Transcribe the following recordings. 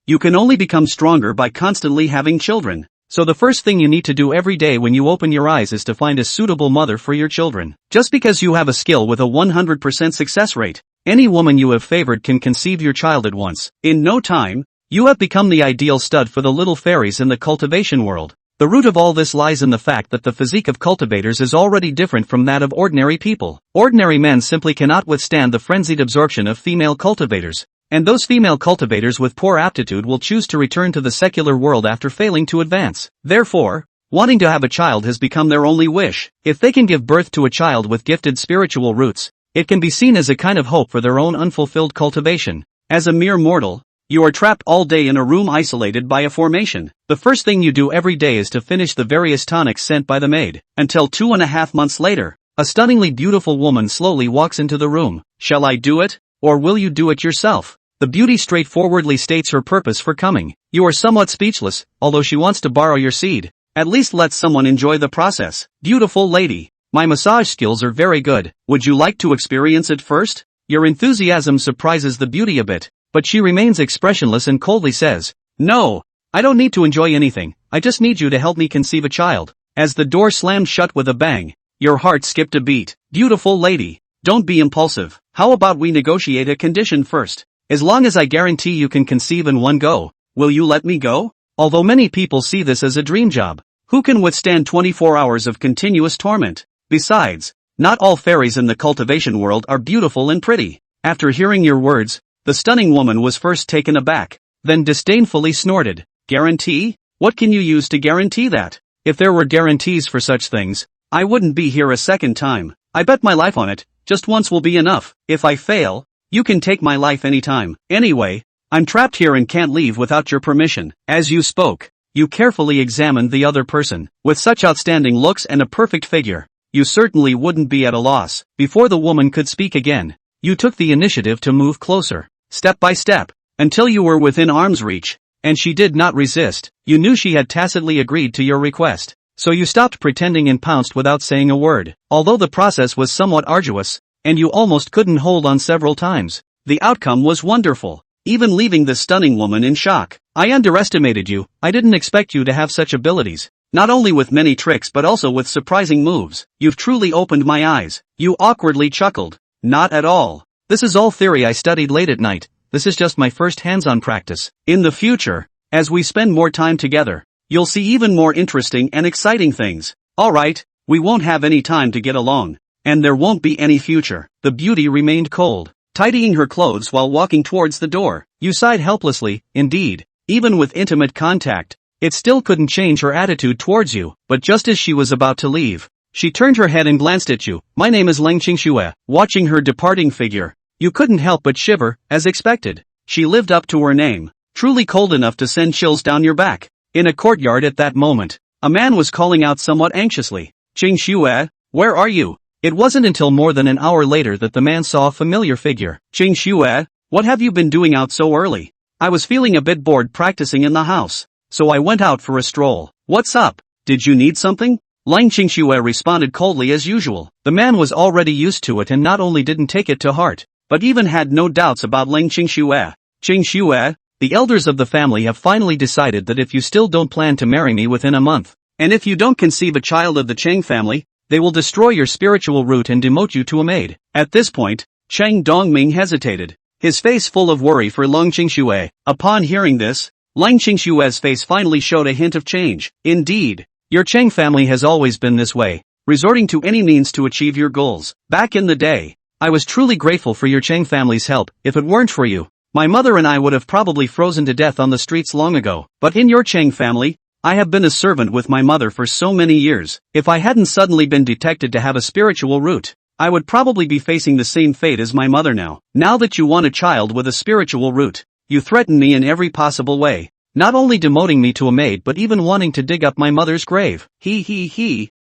You can only become stronger by constantly having children. So the first thing you need to do every day when you open your eyes is to find a suitable mother for your children. Just because you have a skill with a 100% success rate, any woman you have favored can conceive your child at once. In no time, you have become the ideal stud for the little fairies in the cultivation world. The root of all this lies in the fact that the physique of cultivators is already different from that of ordinary people. Ordinary men simply cannot withstand the frenzied absorption of female cultivators. And those female cultivators with poor aptitude will choose to return to the secular world after failing to advance. Therefore, wanting to have a child has become their only wish. If they can give birth to a child with gifted spiritual roots, it can be seen as a kind of hope for their own unfulfilled cultivation. As a mere mortal, you are trapped all day in a room isolated by a formation. The first thing you do every day is to finish the various tonics sent by the maid. Until 2.5 months later, a stunningly beautiful woman slowly walks into the room. Shall I do it? Or will you do it yourself? The beauty straightforwardly states her purpose for coming. You are somewhat speechless, although she wants to borrow your seed. At least let someone enjoy the process. Beautiful lady, my massage skills are very good. Would you like to experience it first? Your enthusiasm surprises the beauty a bit, but she remains expressionless and coldly says, No, I don't need to enjoy anything, I just need you to help me conceive a child. As the door slammed shut with a bang, your heart skipped a beat. Beautiful lady, don't be impulsive. How about we negotiate a condition first? As long as I guarantee you can conceive in one go, will you let me go? Although many people see this as a dream job, who can withstand 24 hours of continuous torment? Besides, not all fairies in the cultivation world are beautiful and pretty. After hearing your words, the stunning woman was first taken aback, then disdainfully snorted. Guarantee? What can you use to guarantee that? If there were guarantees for such things, I wouldn't be here a second time. I bet my life on it, just once will be enough. If I fail, you can take my life anytime. Anyway, I'm trapped here and can't leave without your permission. As you spoke, you carefully examined the other person. With such outstanding looks and a perfect figure, you certainly wouldn't be at a loss. Before the woman could speak again, you took the initiative to move closer, step by step, until you were within arm's reach, and she did not resist. You knew she had tacitly agreed to your request, so you stopped pretending and pounced without saying a word. Although the process was somewhat arduous, and you almost couldn't hold on several times, the outcome was wonderful, even leaving the stunning woman in shock. I underestimated you. I didn't expect you to have such abilities, not only with many tricks but also with surprising moves. You've truly opened my eyes. You awkwardly chuckled. Not at all. This is all theory I studied late at night. This is just my first hands-on practice. In the future, as we spend more time together, you'll see even more interesting and exciting things. Alright, we won't have any time to get along. And there won't be any future. The beauty remained cold, tidying her clothes while walking towards the door. You sighed helplessly. Indeed, even with intimate contact, it still couldn't change her attitude towards you. But just as she was about to leave, she turned her head and glanced at you. My name is Leng Qingxue. Watching her departing figure, you couldn't help but shiver, as expected. She lived up to her name, truly cold enough to send chills down your back. In a courtyard at that moment, a man was calling out somewhat anxiously. Qingxue, where are you? It wasn't until more than an hour later that the man saw a familiar figure. Qingxue, what have you been doing out so early? I was feeling a bit bored practicing in the house, so I went out for a stroll. What's up? Did you need something? Leng Qingxue responded coldly as usual. The man was already used to it and not only didn't take it to heart, but even had no doubts about Leng Qingxue. Qingxue, the elders of the family have finally decided that if you still don't plan to marry me within a month, and if you don't conceive a child of the Cheng family, they will destroy your spiritual root and demote you to a maid. At this point, Cheng Dongming hesitated, his face full of worry for Leng Qingxue. Upon hearing this, Leng Qingxue's face finally showed a hint of change. Indeed, your Cheng family has always been this way, resorting to any means to achieve your goals. Back in the day, I was truly grateful for your Cheng family's help. If it weren't for you, my mother and I would have probably frozen to death on the streets long ago. But in your Cheng family, I have been a servant with my mother for so many years. If I hadn't suddenly been detected to have a spiritual root, I would probably be facing the same fate as my mother now. Now that you want a child with a spiritual root, you threaten me in every possible way, not only demoting me to a maid but even wanting to dig up my mother's grave.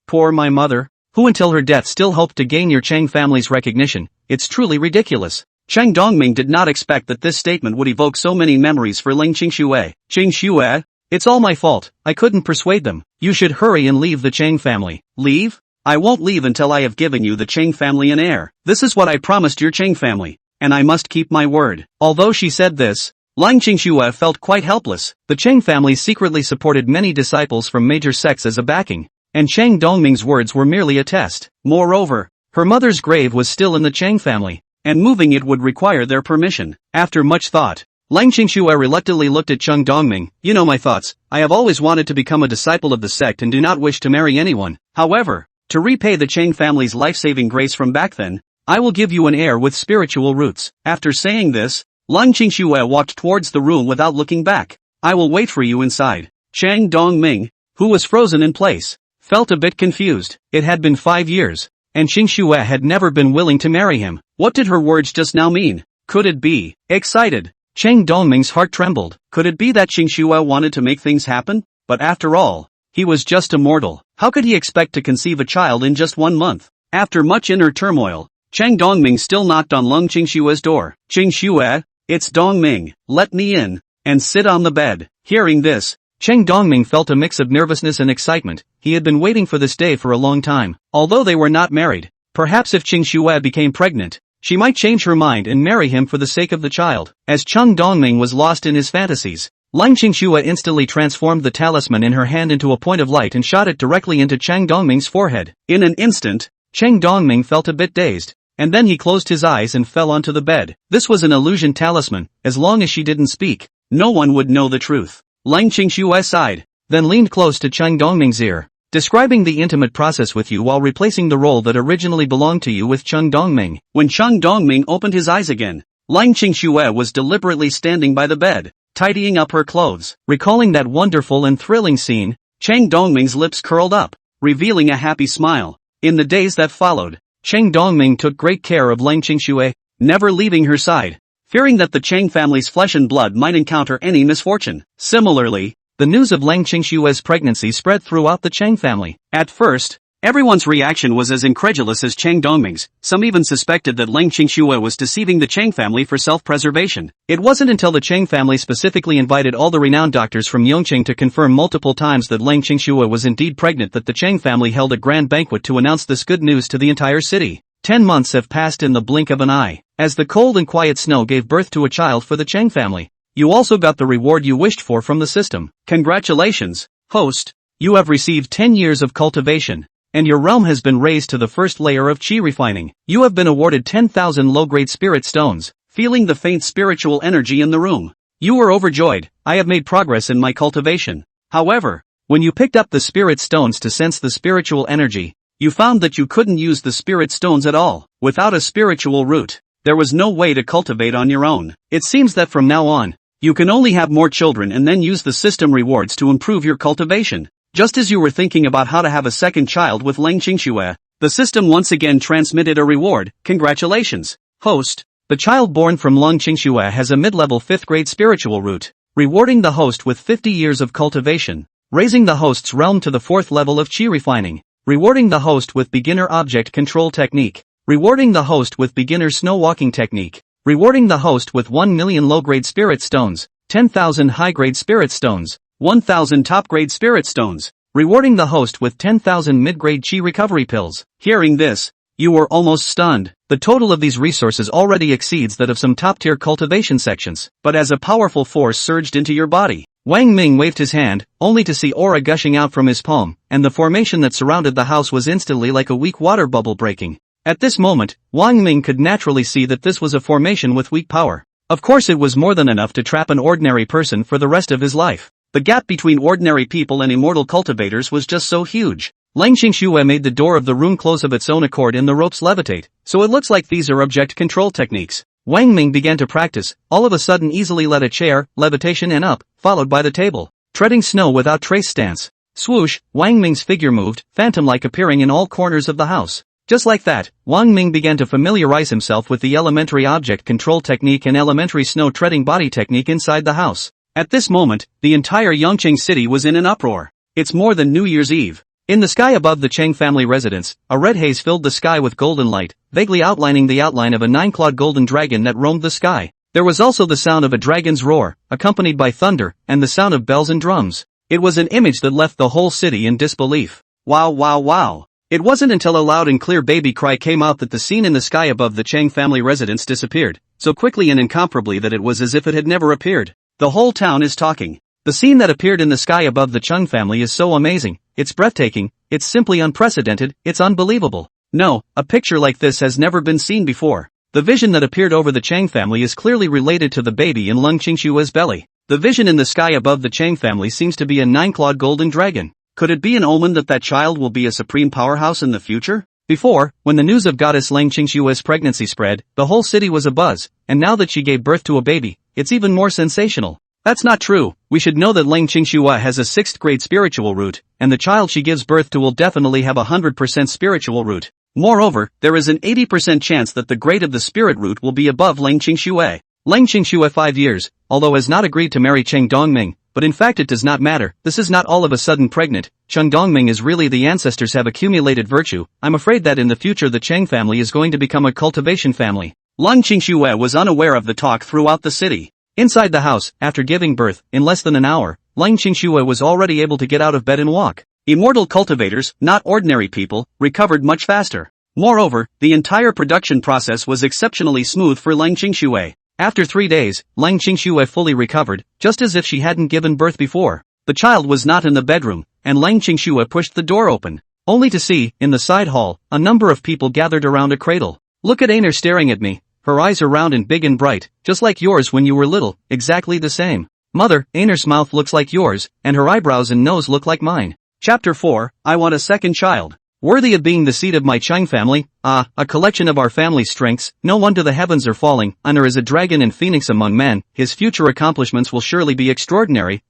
Poor my mother, who until her death still hoped to gain your Cheng family's recognition. It's truly ridiculous. Cheng Dongming did not expect that this statement would evoke so many memories for Leng Qingxue. Qingxue, it's all my fault. I couldn't persuade them. You should hurry and leave the Cheng family. Leave? I won't leave until I have given you the Cheng family an heir. This is what I promised your Cheng family, and I must keep my word. Although she said this, Lang Qingxue felt quite helpless. The Cheng family secretly supported many disciples from major sects as a backing, and Cheng Dongming's words were merely a test. Moreover, her mother's grave was still in the Cheng family, and moving it would require their permission. After much thought, Lang Qingxue reluctantly looked at Cheng Dongming. You know my thoughts. I have always wanted to become a disciple of the sect and do not wish to marry anyone. However, to repay the Cheng family's life-saving grace from back then, I will give you an heir with spiritual roots. After saying this, Lang Qingxue walked towards the room without looking back. I will wait for you inside. Cheng Dongming, who was frozen in place, felt a bit confused. It had been 5 years, and Qingxue had never been willing to marry him. What did her words just now mean? Could it be? Excited, Cheng Dongming's heart trembled. Could it be that Qingxue wanted to make things happen? But after all, he was just a mortal. How could he expect to conceive a child in just 1 month? After much inner turmoil, Cheng Dongming still knocked on Lang Qingxue's door. Qingxue, it's Dongming, let me in, and sit on the bed. Hearing this, Cheng Dongming felt a mix of nervousness and excitement. He had been waiting for this day for a long time. Although they were not married, perhaps if Qingxue became pregnant, she might change her mind and marry him for the sake of the child. As Cheng Dongming was lost in his fantasies, Lang Qingxue instantly transformed the talisman in her hand into a point of light and shot it directly into Cheng Dongming's forehead. In an instant, Cheng Dongming felt a bit dazed, and then he closed his eyes and fell onto the bed. This was an illusion talisman. As long as she didn't speak, no one would know the truth. Lang Qingxue sighed, then leaned close to Cheng Dongming's ear, describing the intimate process with you while replacing the role that originally belonged to you with Cheng Dongming. When Cheng Dongming opened his eyes again, Lang Qingxue was deliberately standing by the bed, tidying up her clothes. Recalling that wonderful and thrilling scene, Cheng Dongming's lips curled up, revealing a happy smile. In the days that followed, Cheng Dongming took great care of Lang Qingxue, never leaving her side, fearing that the Cheng family's flesh and blood might encounter any misfortune. Similarly, the news of Lang Qingxue's pregnancy spread throughout the Cheng family. At first, everyone's reaction was as incredulous as Cheng Dongming's. Some even suspected that Lang Qingxue was deceiving the Cheng family for self-preservation. It wasn't until the Cheng family specifically invited all the renowned doctors from Yongqing to confirm multiple times that Lang Qingxue was indeed pregnant that the Cheng family held a grand banquet to announce this good news to the entire city. 10 months have passed in the blink of an eye. As the cold and quiet snow gave birth to a child for the Cheng family, you also got the reward you wished for from the system. Congratulations, host, you have received 10 years of cultivation, and your realm has been raised to the first layer of qi refining. You have been awarded 10,000 low-grade spirit stones. Feeling the faint spiritual energy in the room, you were overjoyed. I have made progress in my cultivation. However, when you picked up the spirit stones to sense the spiritual energy, you found that you couldn't use the spirit stones at all. Without a spiritual root, there was no way to cultivate on your own. It seems that from now on, you can only have more children and then use the system rewards to improve your cultivation. Just as you were thinking about how to have a second child with Lang Qingxue, the system once again transmitted a reward. Congratulations, host. The child born from Lang Qingxue has a mid-level 5th grade spiritual root, rewarding the host with 50 years of cultivation, raising the host's realm to the 4th level of qi refining, rewarding the host with beginner object control technique, rewarding the host with beginner snow walking technique, rewarding the host with 1 million low-grade spirit stones, 10,000 high-grade spirit stones, 1,000 top-grade spirit stones, rewarding the host with 10,000 mid-grade qi recovery pills. Hearing this, you were almost stunned. The total of these resources already exceeds that of some top-tier cultivation sections. But as a powerful force surged into your body, Wang Ming waved his hand, only to see aura gushing out from his palm, and the formation that surrounded the house was instantly like a weak water bubble breaking. At this moment, Wang Ming could naturally see that this was a formation with weak power. Of course it was more than enough to trap an ordinary person for the rest of his life. The gap between ordinary people and immortal cultivators was just so huge. Lang Qingxue made the door of the room close of its own accord and the ropes levitate, so it looks like these are object control techniques. Wang Ming began to practice, all of a sudden easily led a chair, levitation and up, followed by the table, treading snow without trace stance. Swoosh, Wang Ming's figure moved, phantom-like appearing in all corners of the house. Just like that, Wang Ming began to familiarize himself with the elementary object control technique and elementary snow treading body technique inside the house. At this moment, the entire Yongqing city was in an uproar. It's more than New Year's Eve. In the sky above the Cheng family residence, a red haze filled the sky with golden light, vaguely outlining the outline of a 9-clawed golden dragon that roamed the sky. There was also the sound of a dragon's roar, accompanied by thunder, and the sound of bells and drums. It was an image that left the whole city in disbelief. Wow, wow, wow. It wasn't until a loud and clear baby cry came out that the scene in the sky above the Cheng family residence disappeared, so quickly and incomparably that it was as if it had never appeared. The whole town is talking. The scene that appeared in the sky above the Chung family is so amazing, it's breathtaking, it's simply unprecedented, it's unbelievable. No, a picture like this has never been seen before. The vision that appeared over the Chang family is clearly related to the baby in Lung Qingshua's belly. The vision in the sky above the Chang family seems to be a 9-clawed golden dragon. Could it be an omen that child will be a supreme powerhouse in the future? Before, when the news of goddess Lung Qingshua's pregnancy spread, the whole city was abuzz, and now that she gave birth to a baby, it's even more sensational. That's not true. We should know that Lung Qingshuo has a 6th grade spiritual root, and the child she gives birth to will definitely have a 100% spiritual root. Moreover, there is an 80% chance that the grade of the spirit root will be above Lung Qingshuo. Lung Qingshuo 5 years, although has not agreed to marry Cheng Dongming, but in fact it does not matter, this is not all of a sudden pregnant, Cheng Dongming is really the ancestors have accumulated virtue. I'm afraid that in the future the Cheng family is going to become a cultivation family. Lung Qingshuo was unaware of the talk throughout the city. Inside the house, after giving birth, in less than an hour, Lung Qingshuo was already able to get out of bed and walk. Immortal cultivators, not ordinary people, recovered much faster. Moreover, the entire production process was exceptionally smooth for Lung Qingshuo. After 3 days, Lung Qingshuo fully recovered, just as if she hadn't given birth before. The child was not in the bedroom, and Lung Qingshuo pushed the door open, only to see, in the side hall, a number of people gathered around a cradle. Look at Aner staring at me. Her eyes are round and big and bright, just like yours when you were little, exactly the same. Mother, Aner's mouth looks like yours, and her eyebrows and nose look like mine. Chapter 4, I want a second child. Worthy of being the seed of my Chang family, a collection of our family's strengths, no wonder the heavens are falling, Aner is a dragon and phoenix among men, his future accomplishments will surely be extraordinary,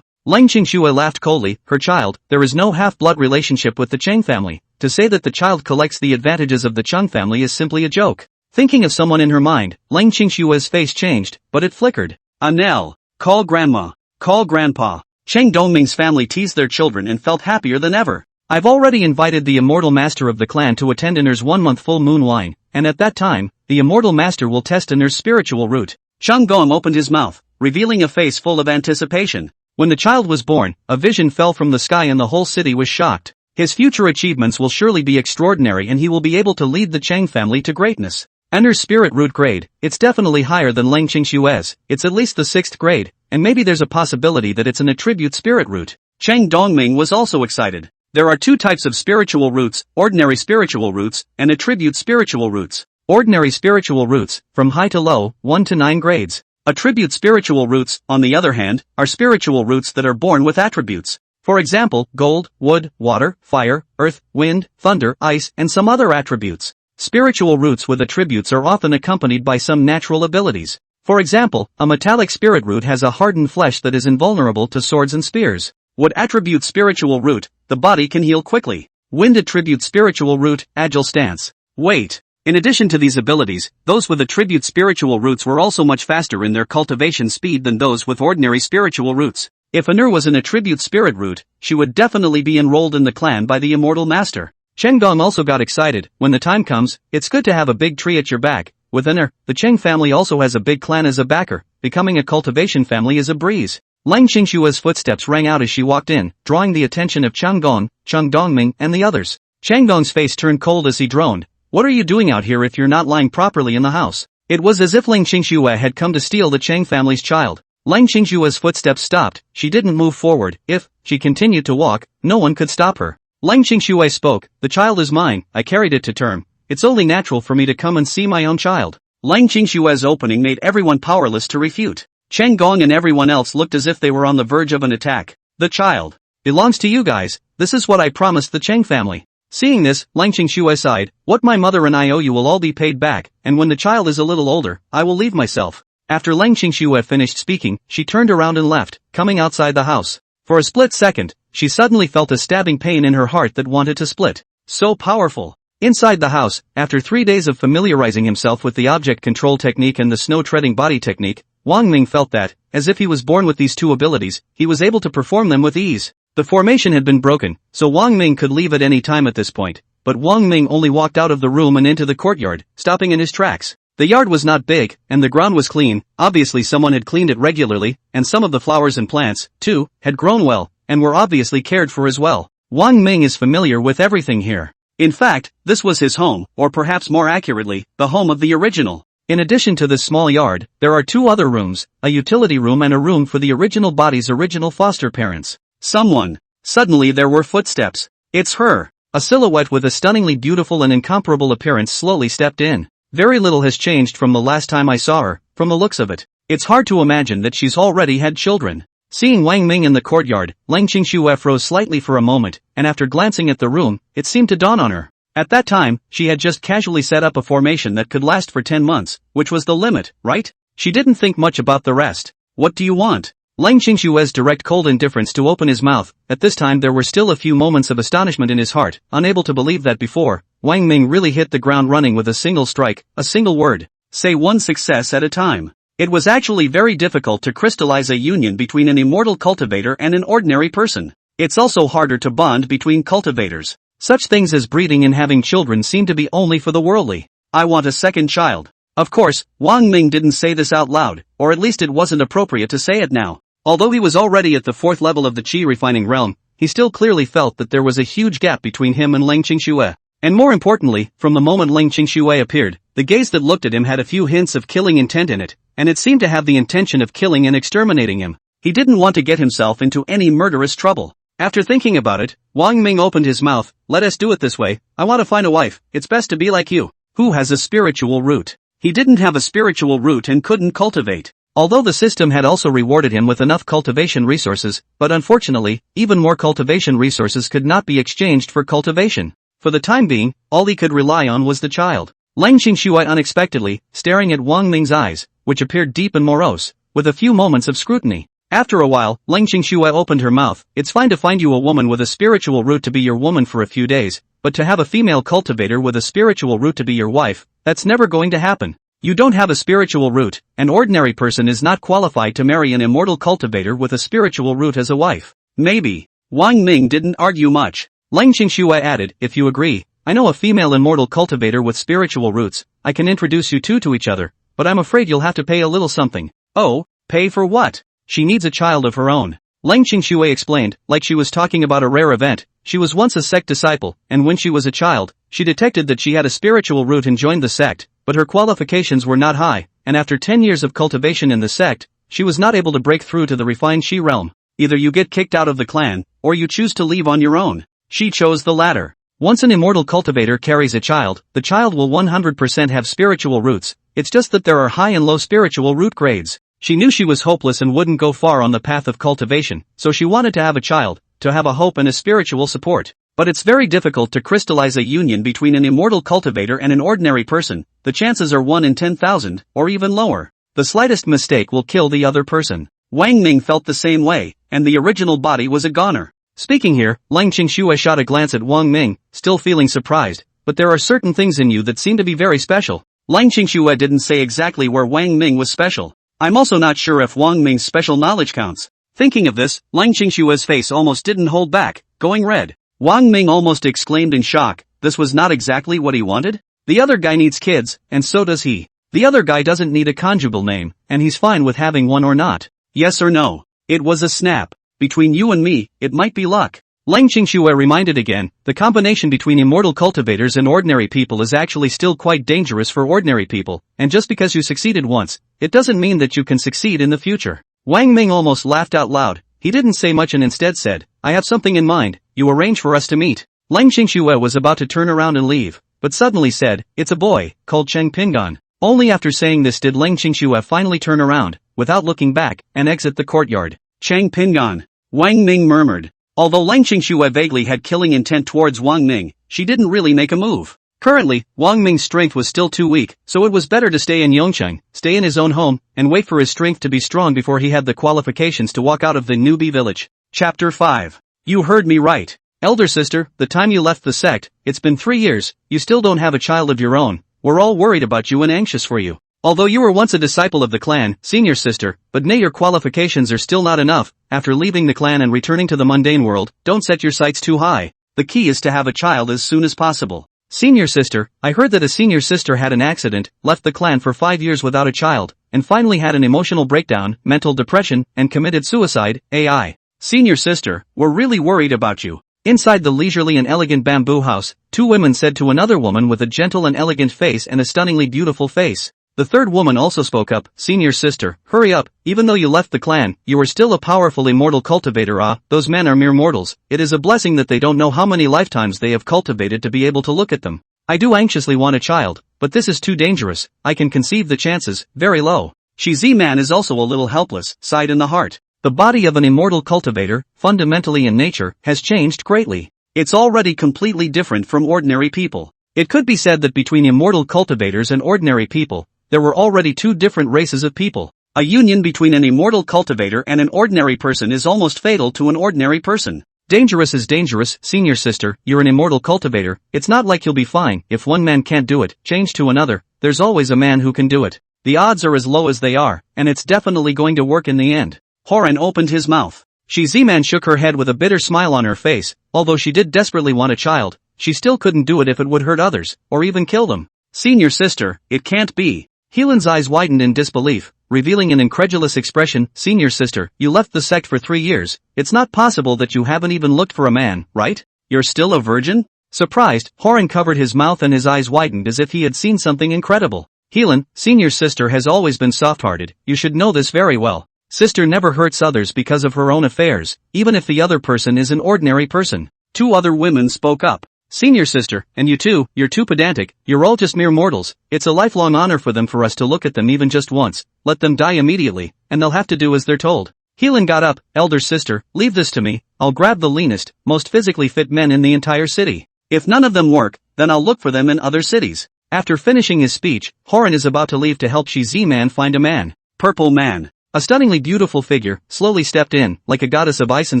Lung Qingshuo laughed coldly, her child, there is no half-blood relationship with the Chang family. To say that the child collects the advantages of the Chung family is simply a joke. Thinking of someone in her mind, Lung Qingshuo's face changed, but it flickered. Anel, call grandma, call grandpa. Cheng Dongming's family teased their children and felt happier than ever. I've already invited the immortal master of the clan to attend Aner's 1-month full moon wine, and at that time, the immortal master will test Aner's spiritual root. Chung Gong opened his mouth, revealing a face full of anticipation. When the child was born, a vision fell from the sky and the whole city was shocked. His future achievements will surely be extraordinary and he will be able to lead the Chang family to greatness. Aner's spirit root grade, it's definitely higher than Lung Qingshuo's, it's at least the 6th grade, and maybe there's a possibility that it's an attribute spirit root. Cheng Dongming was also excited. There are 2 types of spiritual roots, ordinary spiritual roots, and attribute spiritual roots. Ordinary spiritual roots, from high to low, 1 to 9 grades. Attribute spiritual roots, on the other hand, are spiritual roots that are born with attributes. For example, gold, wood, water, fire, earth, wind, thunder, ice, and some other attributes. Spiritual roots with attributes are often accompanied by some natural abilities. For example, a metallic spirit root has a hardened flesh that is invulnerable to swords and spears. Wood attribute spiritual root, the body can heal quickly. Wind attribute spiritual root, agile stance. Wait. In addition to these abilities, those with attribute spiritual roots were also much faster in their cultivation speed than those with ordinary spiritual roots. If Aner was an attribute spirit root, she would definitely be enrolled in the clan by the immortal master. Cheng Gong also got excited. When the time comes, it's good to have a big tree at your back. With Aner, the Cheng family also has a big clan as a backer. Becoming a cultivation family is a breeze. Lung Qingshuo's footsteps rang out as she walked in, drawing the attention of Cheng Gong, Cheng Dongming, and the others. Cheng Gong's face turned cold as he droned. What are you doing out here if you're not lying properly in the house? It was as if Lung Qingshuo had come to steal the Cheng family's child. Lung Qingshuo's footsteps stopped. She didn't move forward. If she continued to walk, no one could stop her. Lung Qingshuo spoke, the child is mine, I carried it to term. It's only natural for me to come and see my own child. Lung Qingshuo's opening made everyone powerless to refute. Cheng Gong and everyone else looked as if they were on the verge of an attack. The child belongs to you guys. This is what I promised the Cheng family. Seeing this, Lung Qingshuo sighed, what my mother and I owe you will all be paid back, and when the child is a little older, I will leave myself. After Lung Qingshuo finished speaking, she turned around and left, coming outside the house. For a split second, she suddenly felt a stabbing pain in her heart that wanted to split. So powerful. Inside the house, after 3 days of familiarizing himself with the object control technique and the snow-treading body technique, Wang Ming felt that, as if he was born with these 2 abilities, he was able to perform them with ease. The formation had been broken, so Wang Ming could leave at any time at this point, but Wang Ming only walked out of the room and into the courtyard, stopping in his tracks. The yard was not big, and the ground was clean, obviously someone had cleaned it regularly, and some of the flowers and plants, too, had grown well, and were obviously cared for as well. Wang Ming is familiar with everything here. In fact, this was his home, or perhaps more accurately, the home of the original. In addition to this small yard, there are 2 other rooms, a utility room and a room for the original body's original foster parents. Suddenly there were footsteps. It's her. A silhouette with a stunningly beautiful and incomparable appearance slowly stepped in. Very little has changed from the last time I saw her, from the looks of it. It's hard to imagine that she's already had children. Seeing Wang Ming in the courtyard, Lang Qingxue froze slightly for a moment, and after glancing at the room, it seemed to dawn on her. At that time, she had just casually set up a formation that could last for 10 months, which was the limit, right? She didn't think much about the rest. What do you want? Lang Qingxue's direct cold indifference to open his mouth. At this time there were still a few moments of astonishment in his heart, unable to believe that before, Wang Ming really hit the ground running with a single strike, a single word. Say one success at a time. It was actually very difficult to crystallize a union between an immortal cultivator and an ordinary person. It's also harder to bond between cultivators. Such things as breeding and having children seem to be only for the worldly. I want a second child. Of course, Wang Ming didn't say this out loud, or at least it wasn't appropriate to say it now. Although he was already at the 4th level of the qi refining realm, he still clearly felt that there was a huge gap between him and Lang Qingxue. And more importantly, from the moment Lang Qingxue appeared, the gaze that looked at him had a few hints of killing intent in it, and it seemed to have the intention of killing and exterminating him. He didn't want to get himself into any murderous trouble. After thinking about it, Wang Ming opened his mouth. Let us do it this way. I want to find a wife. It's best to be like you, who has a spiritual root. He didn't have a spiritual root and couldn't cultivate. Although the system had also rewarded him with enough cultivation resources, but unfortunately, even more cultivation resources could not be exchanged for cultivation. For the time being, all he could rely on was the child. Lang Qingxue unexpectedly, staring at Wang Ming's eyes, which appeared deep and morose, with a few moments of scrutiny. After a while, Lang Qingxue opened her mouth. It's fine to find you a woman with a spiritual root to be your woman for a few days, but to have a female cultivator with a spiritual root to be your wife, that's never going to happen. You don't have a spiritual root. An ordinary person is not qualified to marry an immortal cultivator with a spiritual root as a wife. Maybe. Wang Ming didn't argue much. Lang Qingxue added, if you agree, I know a female immortal cultivator with spiritual roots. I can introduce you two to each other, but I'm afraid you'll have to pay a little something. Oh, pay for what? She needs a child of her own. Lang Qingxue explained, like she was talking about a rare event. She was once a sect disciple, and when she was a child, she detected that she had a spiritual root and joined the sect, but her qualifications were not high, and after 10 years of cultivation in the sect, she was not able to break through to the refined Shi realm. Either you get kicked out of the clan, or you choose to leave on your own. She chose the latter. Once an immortal cultivator carries a child, the child will 100% have spiritual roots. It's just that there are high and low spiritual root grades. She knew she was hopeless and wouldn't go far on the path of cultivation, so she wanted to have a child, to have a hope and a spiritual support. But it's very difficult to crystallize a union between an immortal cultivator and an ordinary person. The chances are 1 in 10,000, or even lower. The slightest mistake will kill the other person. Wang Ming felt the same way, and the original body was a goner. Speaking here, Lang Qingxue shot a glance at Wang Ming, still feeling surprised, but there are certain things in you that seem to be very special. Lang Qingxue didn't say exactly where Wang Ming was special. I'm also not sure if Wang Ming's special knowledge counts. Thinking of this, Lang Qingxue's face almost didn't hold back, going red. Wang Ming almost exclaimed in shock, this was not exactly what he wanted? The other guy needs kids, and so does he. The other guy doesn't need a conjugal name, and he's fine with having one or not. Yes or no? It was a snap. Between you and me, it might be luck. Lang Qingxue reminded again, the combination between immortal cultivators and ordinary people is actually still quite dangerous for ordinary people, and just because you succeeded once, it doesn't mean that you can succeed in the future. Wang Ming almost laughed out loud. He didn't say much and instead said, I have something in mind. You arrange for us to meet. Lang Qingxue was about to turn around and leave, but suddenly said, it's a boy, called Cheng Pingan. Only after saying this did Lang Qingxue finally turn around, without looking back, and exit the courtyard. Cheng Pingan. Wang Ming murmured. Although Lang Qingxue vaguely had killing intent towards Wang Ming, she didn't really make a move. Currently, Wang Ming's strength was still too weak, so it was better to stay in Yongcheng, stay in his own home, and wait for his strength to be strong before he had the qualifications to walk out of the newbie village. Chapter 5. You heard me right. Elder sister, the time you left the sect, it's been 3 years, you still don't have a child of your own. We're all worried about you and anxious for you. Although you were once a disciple of the clan, senior sister, but nay, your qualifications are still not enough. After leaving the clan and returning to the mundane world, don't set your sights too high. The key is to have a child as soon as possible. Senior sister, I heard that a senior sister had an accident, left the clan for 5 years without a child, and finally had an emotional breakdown, mental depression, and committed suicide. AI. Senior sister, we're really worried about you. Inside the leisurely and elegant bamboo house, 2 women said to another woman with a gentle and elegant face and a stunningly beautiful face. The third woman also spoke up, "Senior sister, hurry up, even though you left the clan, you are still a powerful immortal cultivator. Those men are mere mortals, it is a blessing that they don't know how many lifetimes they have cultivated to be able to look at them. I do anxiously want a child, but this is too dangerous, I can conceive the chances, very low." Z-Man is also a little helpless, sighed in the heart. The body of an immortal cultivator, fundamentally in nature, has changed greatly. It's already completely different from ordinary people. It could be said that between immortal cultivators and ordinary people, there were already two different races of people. A union between an immortal cultivator and an ordinary person is almost fatal to an ordinary person. Dangerous is dangerous, senior sister, you're an immortal cultivator, it's not like you'll be fine. If one man can't do it, change to another, there's always a man who can do it. The odds are as low as they are, and it's definitely going to work in the end. Horan opened his mouth. Z-Man shook her head with a bitter smile on her face. Although she did desperately want a child, she still couldn't do it if it would hurt others, or even kill them. Senior sister, it can't be. Heelan's eyes widened in disbelief, revealing an incredulous expression. Senior sister, you left the sect for 3 years, it's not possible that you haven't even looked for a man, right? You're still a virgin? Surprised, Horan covered his mouth and his eyes widened as if he had seen something incredible. Heelan, senior sister has always been soft-hearted, you should know this very well. Sister never hurts others because of her own affairs, even if the other person is an ordinary person. Two other women spoke up. Senior sister, and you too, you're too pedantic, you're all just mere mortals, it's a lifelong honor for them for us to look at them even just once, let them die immediately, and they'll have to do as they're told. Heelan got up, elder sister, leave this to me, I'll grab the leanest, most physically fit men in the entire city. If none of them work, then I'll look for them in other cities. After finishing his speech, Horan is about to leave to help Z-Man find a man. Purple Man. A stunningly beautiful figure, slowly stepped in, like a goddess of ice and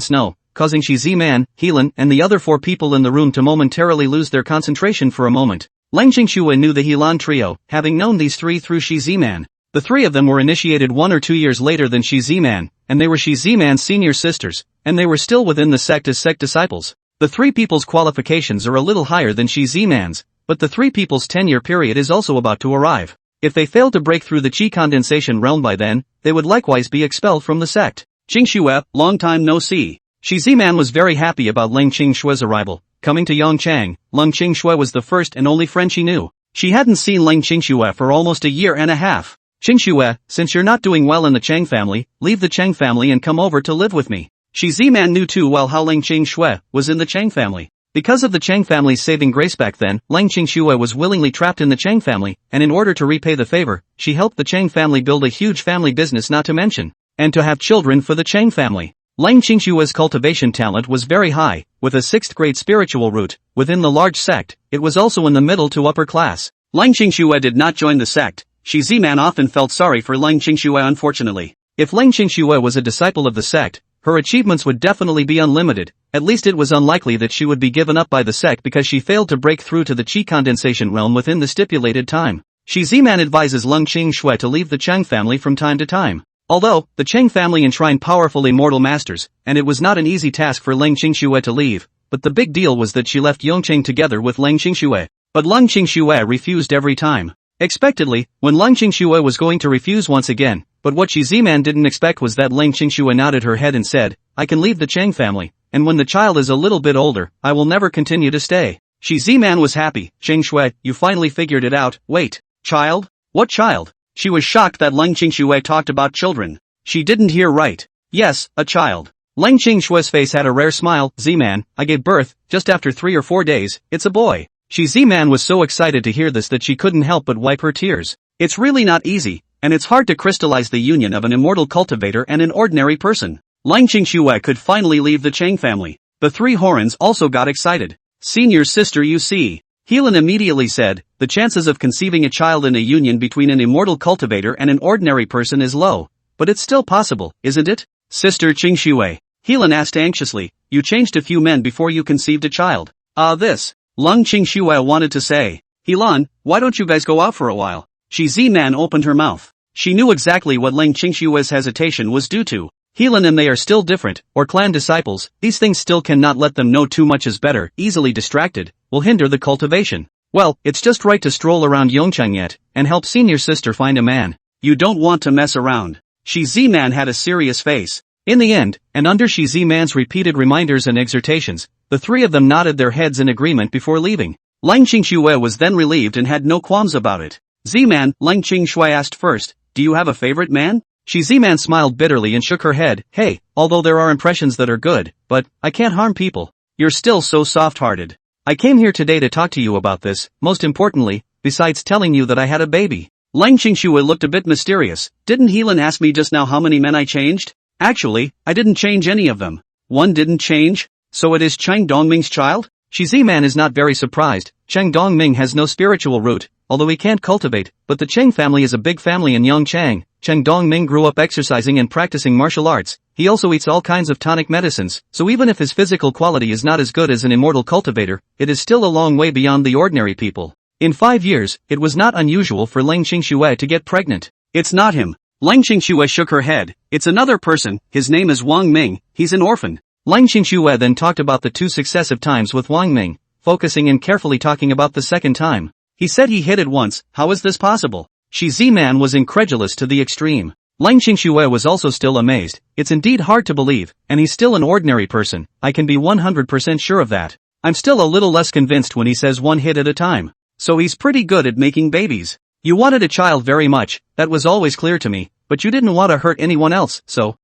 snow, causing Z-Man, Heelan, and the other 4 people in the room to momentarily lose their concentration for a moment. Lang Qingxue knew the Heelan trio, having known these 3 through Z-Man. The 3 of them were initiated 1 or 2 years later than Z-Man, and they were Z-Man's senior sisters, and they were still within the sect as sect disciples. The 3 people's qualifications are a little higher than Z-Man's, but the 3 people's tenure period is also about to arrive. If they failed to break through the Qi condensation realm by then, they would likewise be expelled from the sect. Qingxue, long time no see. Z-Man was very happy about Lang Qingxue's arrival. Coming to Yongchang, Lang Qingxue was the first and only friend she knew. She hadn't seen Lang Qingxue for almost a year and a half. Qingxue, since you're not doing well in the Chang family, leave the Chang family and come over to live with me. Z-Man knew too well how Lang Qingxue was in the Chang family. Because of the Chang family's saving grace back then, Lang Qingxue was willingly trapped in the Chang family, and in order to repay the favor, she helped the Chang family build a huge family business not to mention, and to have children for the Chang family. Lang Qingxue's cultivation talent was very high, with a 6th grade spiritual root. Within the large sect, it was also in the middle to upper class. Lang Qingxue did not join the sect. Z-Man often felt sorry for Lang Qingxue unfortunately. If Lang Qingxue was a disciple of the sect, her achievements would definitely be unlimited. At least it was unlikely that she would be given up by the sect because she failed to break through to the Qi condensation realm within the stipulated time. Z-Man advises Lang Qingxue to leave the Chang family from time to time. Although, the Chang family enshrined powerful immortal masters, and it was not an easy task for Lang Qingxue to leave, but the big deal was that she left Yongchang together with Lang Qingxue. But Lang Qingxue refused every time. Expectedly, when Lang Qingxue was going to refuse once again, but what Z-Man didn't expect was that Lang Qingxue nodded her head and said, I can leave the Chang family, and when the child is a little bit older, I will never continue to stay. Z-Man was happy. Qingxue, you finally figured it out. Wait, child? What child? She was shocked that Lang Qingxue talked about children. She didn't hear right. Yes, a child. Lang Qingxue's face had a rare smile. Z-Man, I gave birth, just after 3 or 4 days, it's a boy. Z-Man was so excited to hear this that she couldn't help but wipe her tears. It's really not easy, and it's hard to crystallize the union of an immortal cultivator and an ordinary person. Lang Qingxue could finally leave the Chang family. The 3 Horans also got excited. Senior sister you see. Heelan immediately said, the chances of conceiving a child in a union between an immortal cultivator and an ordinary person is low, but it's still possible, isn't it? Sister Qingxue. Heelan asked anxiously, you changed a few men before you conceived a child. This. Lang Qingxue wanted to say, Heelan, why don't you guys go out for a while? Z-Man opened her mouth. She knew exactly what Lang Qingxue's hesitation was due to. Heelan and they are still different, or clan disciples, these things still cannot let them know too much is better, easily distracted, will hinder the cultivation. Well, it's just right to stroll around Yongchang yet, and help senior sister find a man. You don't want to mess around. Z-Man had a serious face. In the end, and under Z-Man's repeated reminders and exhortations, the 3 of them nodded their heads in agreement before leaving. Lang Qingxue was then relieved and had no qualms about it. Z-Man, Leng Qingshui asked first, do you have a favorite man? Z-Man smiled bitterly and shook her head, hey, although there are impressions that are good, but, I can't harm people. You're still so soft-hearted. I came here today to talk to you about this, most importantly, besides telling you that I had a baby. Leng Qingshui looked a bit mysterious. Didn't Helan ask me just now how many men I changed? Actually, I didn't change any of them. One didn't change? So it is Cheng Dongming's child? Z-Man is not very surprised. Cheng Dongming has no spiritual root, although he can't cultivate, but the Cheng family is a big family in Yongchang. Cheng Dongming grew up exercising and practicing martial arts. He also eats all kinds of tonic medicines, so even if his physical quality is not as good as an immortal cultivator, it is still a long way beyond the ordinary people. In 5 years, it was not unusual for Leng Qingshui to get pregnant. It's not him. Leng Qingshui shook her head. It's another person, his name is Wang Ming, he's an orphan. Leng Qingshui then talked about the 2 successive times with Wang Ming, focusing and carefully talking about the second time. He said he hit it once, how is this possible? Z-Man was incredulous to the extreme. Leng Qingshui was also still amazed. It's indeed hard to believe, and he's still an ordinary person, I can be 100% sure of that. I'm still a little less convinced when he says 1 hit at a time. So he's pretty good at making babies. You wanted a child very much, that was always clear to me, but you didn't want to hurt anyone else, so,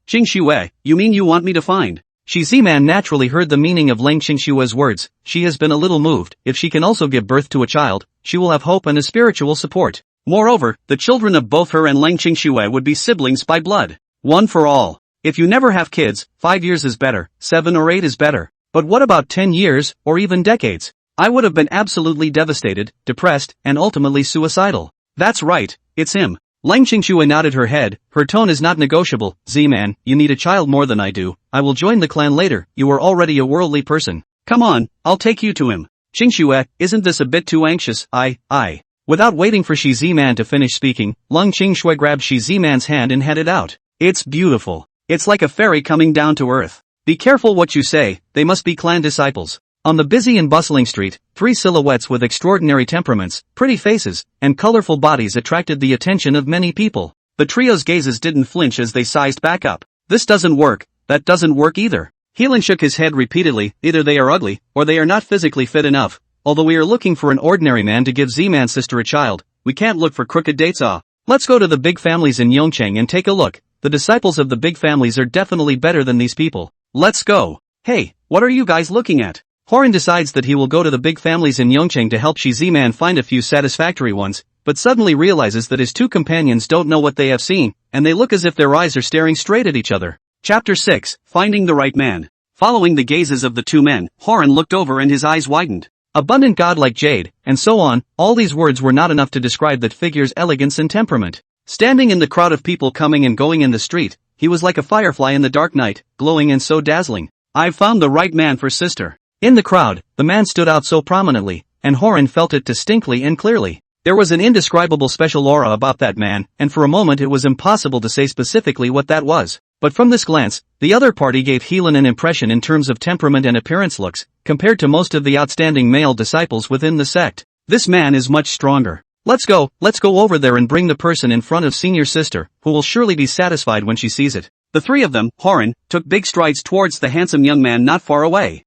Qingshui, you mean you want me to find? Z-Man naturally heard the meaning of Leng Qingshui's words. She has been a little moved. If she can also give birth to a child, she will have hope and a spiritual support. Moreover, the children of both her and Leng Qingshui would be siblings by blood. One for all. If you never have kids, 5 years is better, 7 or 8 is better. But what about 10 years, or even decades? I would have been absolutely devastated, depressed, and ultimately suicidal. That's right, it's him. Leng Qingshui nodded her head. Her tone is not negotiable. Z-Man, you need a child more than I do. I will join the clan later. You are already a worldly person. Come on, I'll take you to him. Qingshui, isn't this a bit too anxious? Without waiting for Z-Man to finish speaking, Leng Qingshui grabbed Z-Man's hand and headed out. It's beautiful. It's like a fairy coming down to earth. Be careful what you say, they must be clan disciples. On the busy and bustling street, 3 silhouettes with extraordinary temperaments, pretty faces, and colorful bodies attracted the attention of many people. The trio's gazes didn't flinch as they sized back up. This doesn't work, that doesn't work either. Helan shook his head repeatedly, either they are ugly, or they are not physically fit enough. Although we are looking for an ordinary man to give Z-Man's sister a child, we can't look for crooked dates. Let's go to the big families in Yongchang and take a look. The disciples of the big families are definitely better than these people. Let's go. Hey, what are you guys looking at? Horan decides that he will go to the big families in Yongchang to help Z-Man find a few satisfactory ones, but suddenly realizes that his 2 companions don't know what they have seen, and they look as if their eyes are staring straight at each other. Chapter 6, Finding the Right Man. Following the gazes of the 2 men, Horan looked over and his eyes widened. Abundant godlike jade, and so on, all these words were not enough to describe that figure's elegance and temperament. Standing in the crowd of people coming and going in the street, he was like a firefly in the dark night, glowing and so dazzling. I've found the right man for sister. In the crowd, the man stood out so prominently, and Horan felt it distinctly and clearly. There was an indescribable special aura about that man, and for a moment it was impossible to say specifically what that was. But from this glance, the other party gave Helan an impression in terms of temperament and appearance looks, compared to most of the outstanding male disciples within the sect. This man is much stronger. Let's go over there and bring the person in front of senior sister, who will surely be satisfied when she sees it. The 3 of them, Horan, took big strides towards the handsome young man not far away.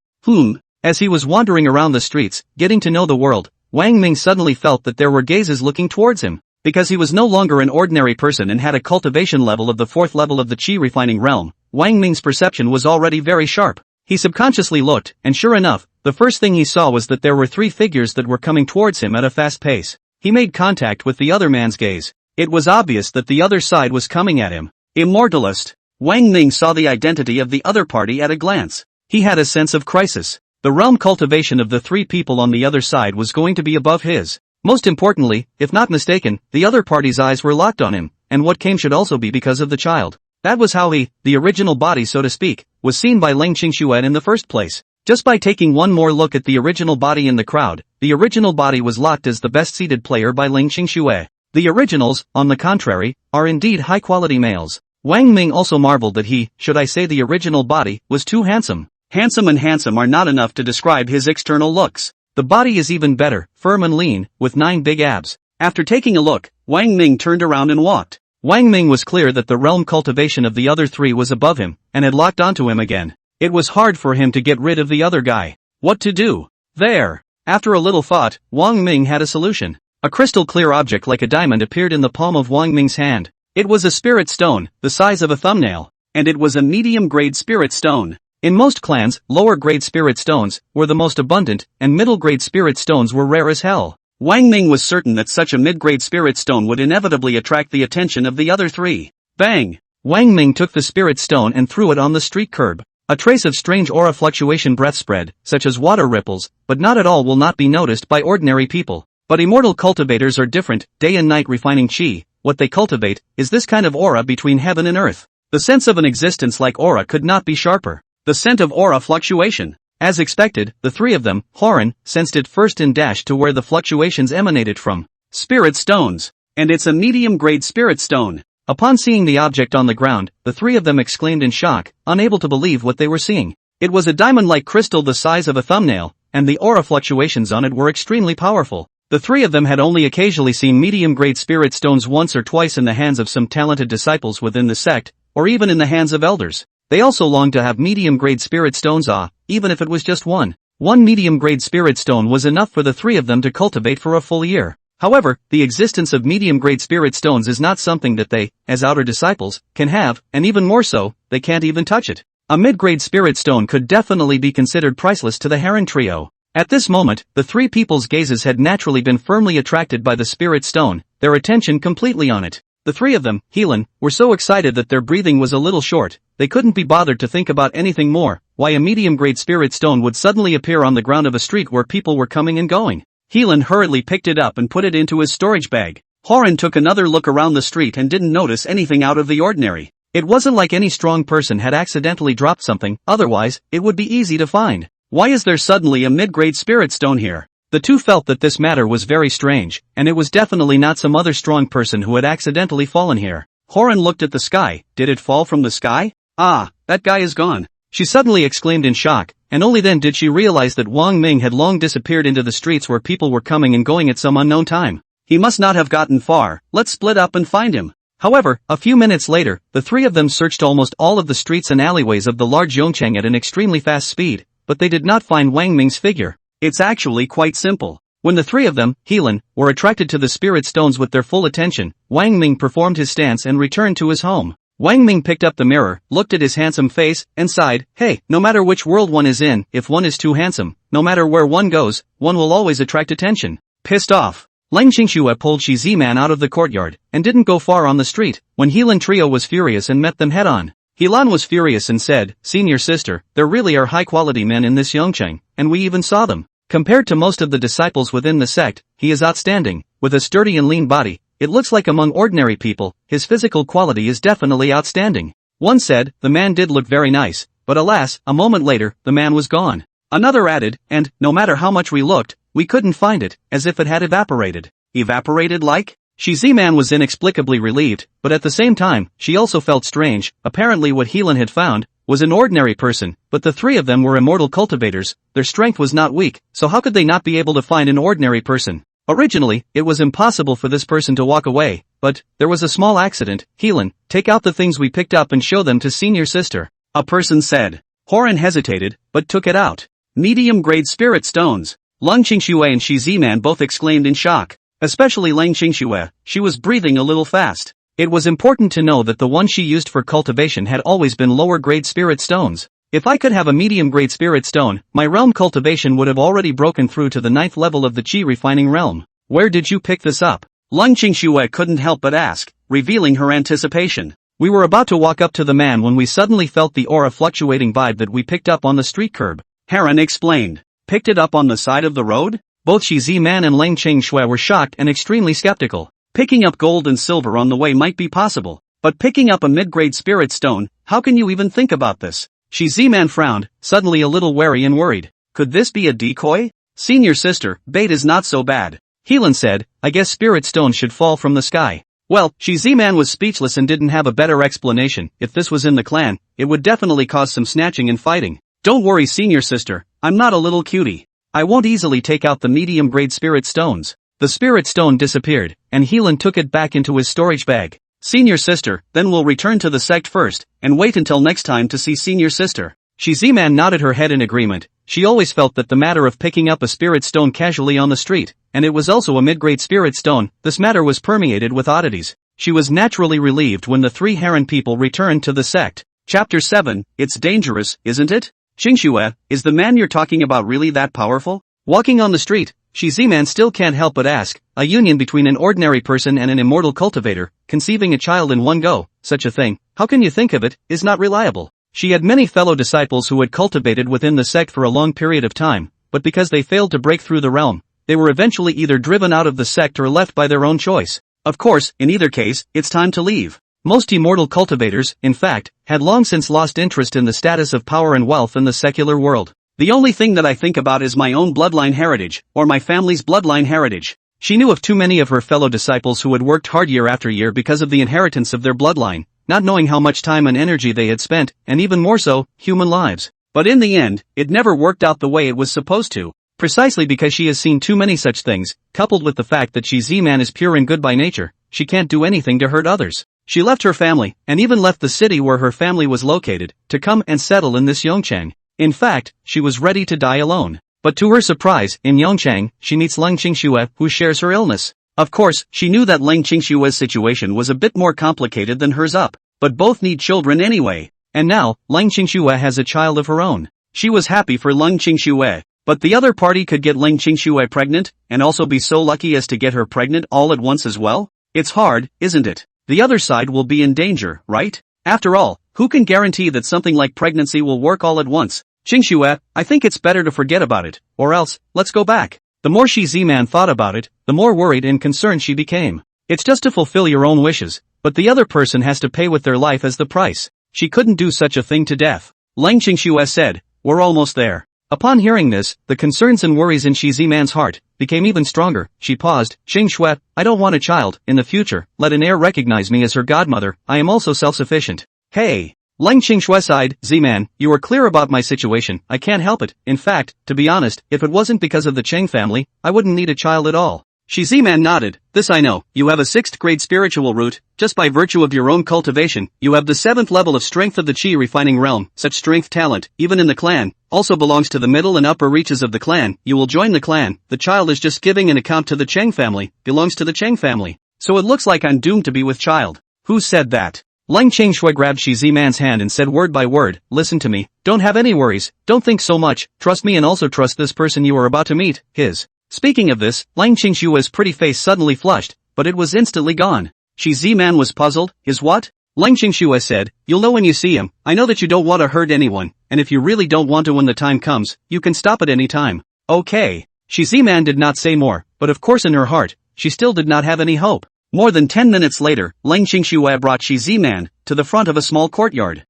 As he was wandering around the streets, getting to know the world, Wang Ming suddenly felt that there were gazes looking towards him. Because he was no longer an ordinary person and had a cultivation level of the 4th level of the Qi refining realm, Wang Ming's perception was already very sharp. He subconsciously looked, and sure enough, the first thing he saw was that there were 3 figures that were coming towards him at a fast pace. He made contact with the other man's gaze. It was obvious that the other side was coming at him. Immortalist. Wang Ming saw the identity of the other party at a glance. He had a sense of crisis. The realm cultivation of the 3 people on the other side was going to be above his. Most importantly, if not mistaken, the other party's eyes were locked on him, and what came should also be because of the child. That was how he, the original body so to speak, was seen by Leng Qingshui in the first place. Just by taking one more look at the original body in the crowd, the original body was locked as the best-seated player by Leng Qingshui. The originals, on the contrary, are indeed high-quality males. Wang Ming also marveled that he, should I say the original body, was too handsome. Handsome and handsome are not enough to describe his external looks. The body is even better, firm and lean, with 9 big abs. After taking a look, Wang Ming turned around and walked. Wang Ming was clear that the realm cultivation of the other 3 was above him, and had locked onto him again. It was hard for him to get rid of the other guy. What to do? There. After a little thought, Wang Ming had a solution. A crystal-clear object like a diamond appeared in the palm of Wang Ming's hand. It was a spirit stone, the size of a thumbnail. And it was a medium-grade spirit stone. In most clans, lower-grade spirit stones were the most abundant, and middle-grade spirit stones were rare as hell. Wang Ming was certain that such a mid-grade spirit stone would inevitably attract the attention of the other three. Bang! Wang Ming took the spirit stone and threw it on the street curb. A trace of strange aura fluctuation breath spread, such as water ripples, but not at all will not be noticed by ordinary people. But immortal cultivators are different, day and night refining chi. What they cultivate is this kind of aura between heaven and earth. The sense of an existence like aura could not be sharper. The scent of aura fluctuation. As expected, the three of them, Horan, sensed it first and dashed to where the fluctuations emanated from. Spirit stones. And it's a medium-grade spirit stone. Upon seeing the object on the ground, the three of them exclaimed in shock, unable to believe what they were seeing. It was a diamond-like crystal the size of a thumbnail, and the aura fluctuations on it were extremely powerful. The three of them had only occasionally seen medium-grade spirit stones once or twice in the hands of some talented disciples within the sect, or even in the hands of elders. They also longed to have medium-grade spirit stones, even if it was just one. One medium-grade spirit stone was enough for the three of them to cultivate for a full year. However, the existence of medium-grade spirit stones is not something that they, as outer disciples, can have, and even more so, they can't even touch it. A mid-grade spirit stone could definitely be considered priceless to the Heron trio. At this moment, the three people's gazes had naturally been firmly attracted by the spirit stone, their attention completely on it. The three of them, Helan, were so excited that their breathing was a little short, they couldn't be bothered to think about anything more, why a medium-grade spirit stone would suddenly appear on the ground of a street where people were coming and going. Helan hurriedly picked it up and put it into his storage bag. Horan took another look around the street and didn't notice anything out of the ordinary. It wasn't like any strong person had accidentally dropped something, otherwise, it would be easy to find. Why is there suddenly a mid-grade spirit stone here? The two felt that this matter was very strange, and it was definitely not some other strong person who had accidentally fallen here. Horan looked at the sky. Did it fall from the sky? Ah, that guy is gone. She suddenly exclaimed in shock, and only then did she realize that Wang Ming had long disappeared into the streets where people were coming and going at some unknown time. He must not have gotten far. Let's split up and find him. However, a few minutes later, the three of them searched almost all of the streets and alleyways of the large Yongchang at an extremely fast speed, but they did not find Wang Ming's figure. It's actually quite simple. When the three of them, Helan, were attracted to the spirit stones with their full attention, Wang Ming performed his stance and returned to his home. Wang Ming picked up the mirror, looked at his handsome face, and sighed, hey, no matter which world one is in, if one is too handsome, no matter where one goes, one will always attract attention. Pissed off, Lang Qingxue pulled Shi Ziman out of the courtyard, and didn't go far on the street, when Helan trio was furious and met them head-on. Helan was furious and said, senior sister, there really are high-quality men in this Yongcheng, and we even saw them. Compared to most of the disciples within the sect, he is outstanding, with a sturdy and lean body. It looks like among ordinary people, his physical quality is definitely outstanding. One said, the man did look very nice, but alas, a moment later, the man was gone. Another added, and, no matter how much we looked, we couldn't find it, as if it had evaporated. Evaporated like? Shi Ziman was inexplicably relieved, but at the same time, she also felt strange. Apparently what Helan had found was an ordinary person, but the three of them were immortal cultivators, their strength was not weak, so how could they not be able to find an ordinary person? Originally, it was impossible for this person to walk away, but there was a small accident. Helan, take out the things we picked up and show them to senior sister. A person said. Horan hesitated, but took it out. Medium-grade spirit stones. Lang Qingxue and Shi Ziman both exclaimed in shock. Especially Lang Qingxue, she was breathing a little fast. It was important to know that the one she used for cultivation had always been lower-grade spirit stones. If I could have a medium-grade spirit stone, my realm cultivation would have already broken through to the 9th level of the chi refining realm. Where did you pick this up? Lang Qingxue couldn't help but ask, revealing her anticipation. We were about to walk up to the man when we suddenly felt the aura fluctuating vibe that we picked up on the street curb. Heron explained. Picked it up on the side of the road? Both Shi Ziman and Lang Qingxue were shocked and extremely skeptical. Picking up gold and silver on the way might be possible, but picking up a mid-grade spirit stone, how can you even think about this? Shi Ziman frowned, suddenly a little wary and worried. Could this be a decoy? Senior sister, bait is not so bad. Helan said, I guess spirit stones should fall from the sky. Well, Shi Ziman was speechless and didn't have a better explanation. If this was in the clan, it would definitely cause some snatching and fighting. Don't worry senior sister, I'm not a little cutie. I won't easily take out the medium-grade spirit stones. The spirit stone disappeared, and Helan took it back into his storage bag. Senior sister, then we'll return to the sect first, and wait until next time to see senior sister. Shi Ziman nodded her head in agreement, she always felt that the matter of picking up a spirit stone casually on the street, and it was also a mid-grade spirit stone, this matter was permeated with oddities. She was naturally relieved when the three Heron people returned to the sect. Chapter 7, It's dangerous, isn't it? Qingxue, is the man you're talking about really that powerful? Walking on the street, Shiziman still can't help but ask, a union between an ordinary person and an immortal cultivator, conceiving a child in one go, such a thing, how can you think of it, is not reliable. She had many fellow disciples who had cultivated within the sect for a long period of time, but because they failed to break through the realm, they were eventually either driven out of the sect or left by their own choice. Of course, in either case, it's time to leave. Most immortal cultivators, in fact, had long since lost interest in the status of power and wealth in the secular world. The only thing that I think about is my own bloodline heritage, or my family's bloodline heritage. She knew of too many of her fellow disciples who had worked hard year after year because of the inheritance of their bloodline, not knowing how much time and energy they had spent, and even more so, human lives. But in the end, it never worked out the way it was supposed to. Precisely because she has seen too many such things, coupled with the fact that Shiziman is pure and good by nature, she can't do anything to hurt others. She left her family, and even left the city where her family was located, to come and settle in this Yongchang. In fact, she was ready to die alone. But to her surprise, in Yongchang, she meets Leng Qingxue, who shares her illness. Of course, she knew that Leng Qingxue's situation was a bit more complicated than hers up, but both need children anyway. And now, Leng Qingxue has a child of her own. She was happy for Leng Qingxue, but the other party could get Leng Qingxue pregnant, and also be so lucky as to get her pregnant all at once as well? It's hard, isn't it? The other side will be in danger, right? After all, who can guarantee that something like pregnancy will work all at once? Qingxue, I think it's better to forget about it, or else, let's go back. The more Shiziman thought about it, the more worried and concerned she became. It's just to fulfill your own wishes, but the other person has to pay with their life as the price. She couldn't do such a thing to death. Leng Qingxue said, we're almost there. Upon hearing this, the concerns and worries in Shiziman's heart became even stronger. She paused. Qingxue, I don't want a child. In the future, let an heir recognize me as her godmother. I am also self-sufficient. Hey! Leng Qingxue sighed. Ziman, you are clear about my situation. I can't help it. In fact, to be honest, if it wasn't because of the Cheng family, I wouldn't need a child at all. Shiziman nodded. This I know. You have a 6th grade spiritual root. Just by virtue of your own cultivation, you have the 7th level of strength of the Qi refining realm. Such strength talent, even in the clan, also belongs to the middle and upper reaches of the clan. You will join the clan. The child is just giving an account to the Cheng family, belongs to the Cheng family. So it looks like I'm doomed to be with child. Who said that? Leng Qingxue grabbed Shiziman's hand and said word by word, listen to me. Don't have any worries. Don't think so much. Trust me and also trust this person you are about to meet, his. Speaking of this, Leng Qingxue's pretty face suddenly flushed, but it was instantly gone. Shiziman was puzzled. His what? Leng Qingxue said, you'll know when you see him. I know that you don't want to hurt anyone, and if you really don't want to when the time comes, you can stop at any time. Okay. Shiziman did not say more, but of course in her heart, she still did not have any hope. More than 10 minutes later, Leng Qingxue brought Shiziman to the front of a small courtyard.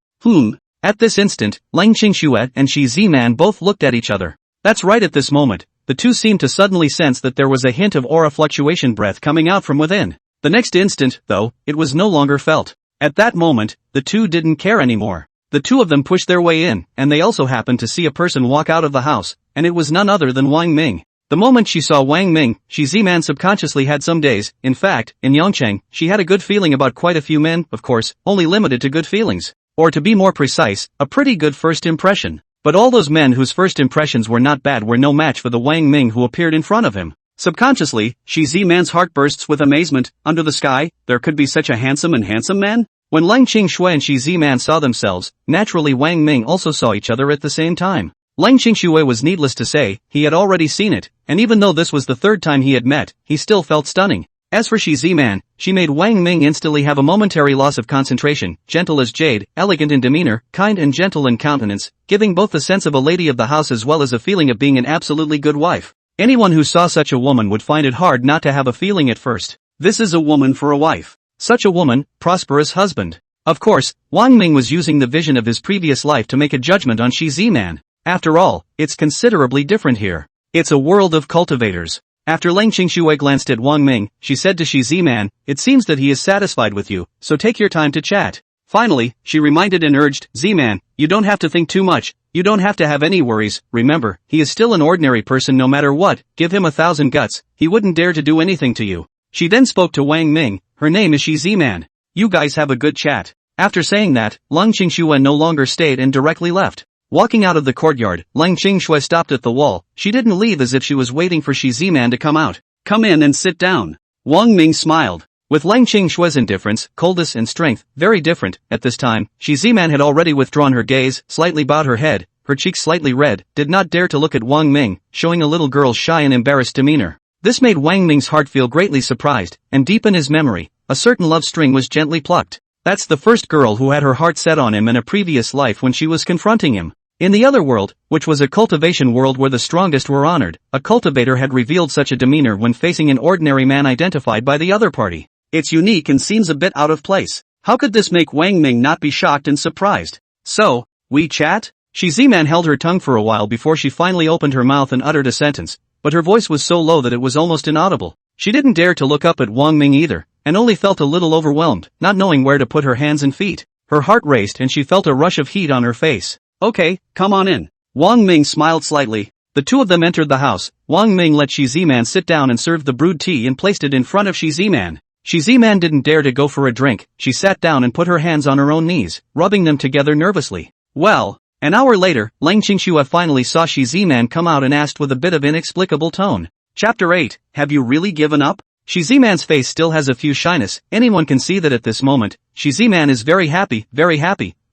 At this instant, Leng Qingxue and Shiziman both looked at each other. That's right, at this moment, the two seemed to suddenly sense that there was a hint of aura fluctuation breath coming out from within. The next instant, though, it was no longer felt. At that moment, the two didn't care anymore. The two of them pushed their way in, and they also happened to see a person walk out of the house, and it was none other than Wang Ming. The moment she saw Wang Ming, Shiziman subconsciously had some days. In fact, in Yongchang, she had a good feeling about quite a few men, of course, only limited to good feelings. Or to be more precise, a pretty good first impression. But all those men whose first impressions were not bad were no match for the Wang Ming who appeared in front of him. Subconsciously, Shiziman's heart bursts with amazement. Under the sky, there could be such a handsome man? When Leng Qingxue and Shiziman saw themselves, naturally Wang Ming also saw each other at the same time. Leng Qingxue was needless to say, he had already seen it, and even though this was the third time he had met, he still felt stunning. As for Shiziman, she made Wang Ming instantly have a momentary loss of concentration, gentle as jade, elegant in demeanor, kind and gentle in countenance, giving both the sense of a lady of the house as well as a feeling of being an absolutely good wife. Anyone who saw such a woman would find it hard not to have a feeling at first. This is a woman for a wife. Such a woman, prosperous husband. Of course, Wang Ming was using the vision of his previous life to make a judgment on Shiziman. After all, it's considerably different here. It's a world of cultivators. After Leng Qingxue glanced at Wang Ming, she said to Shiziman, it seems that he is satisfied with you, so take your time to chat. Finally, she reminded and urged, Ziman, you don't have to think too much, you don't have to have any worries, remember, he is still an ordinary person no matter what, give him 1,000 guts, he wouldn't dare to do anything to you. She then spoke to Wang Ming, her name is Shiziman. You guys have a good chat. After saying that, Leng Qingxue no longer stayed and directly left. Walking out of the courtyard, Lang Qingshui stopped at the wall. She didn't leave as if she was waiting for Shi Ziman to come out. Come in and sit down. Wang Ming smiled. With Lang Qingshui's indifference, coldness and strength, very different, at this time, Shi Ziman had already withdrawn her gaze, slightly bowed her head, her cheeks slightly red, did not dare to look at Wang Ming, showing a little girl's shy and embarrassed demeanor. This made Wang Ming's heart feel greatly surprised, and deep in his memory, a certain love string was gently plucked. That's the first girl who had her heart set on him in a previous life when she was confronting him. In the other world, which was a cultivation world where the strongest were honored, a cultivator had revealed such a demeanor when facing an ordinary man identified by the other party. It's unique and seems a bit out of place. How could this make Wang Ming not be shocked and surprised? So, we chat? Shi Ziman held her tongue for a while before she finally opened her mouth and uttered a sentence, but her voice was so low that it was almost inaudible. She didn't dare to look up at Wang Ming either, and only felt a little overwhelmed, not knowing where to put her hands and feet. Her heart raced and she felt a rush of heat on her face. Okay, come on in. Wang Ming smiled slightly. The two of them entered the house. Wang Ming let Shi Ziman sit down and served the brewed tea and placed it in front of Shi Ziman. Shi Ziman didn't dare to go for a drink. She sat down and put her hands on her own knees, rubbing them together nervously. Well, an hour later, Lang Qingxue finally saw Shi Ziman come out and asked with a bit of inexplicable tone. Chapter 8, have you really given up? Shi Ziman's face still has a few shyness. Anyone can see that at this moment. Shi Ziman is very happy,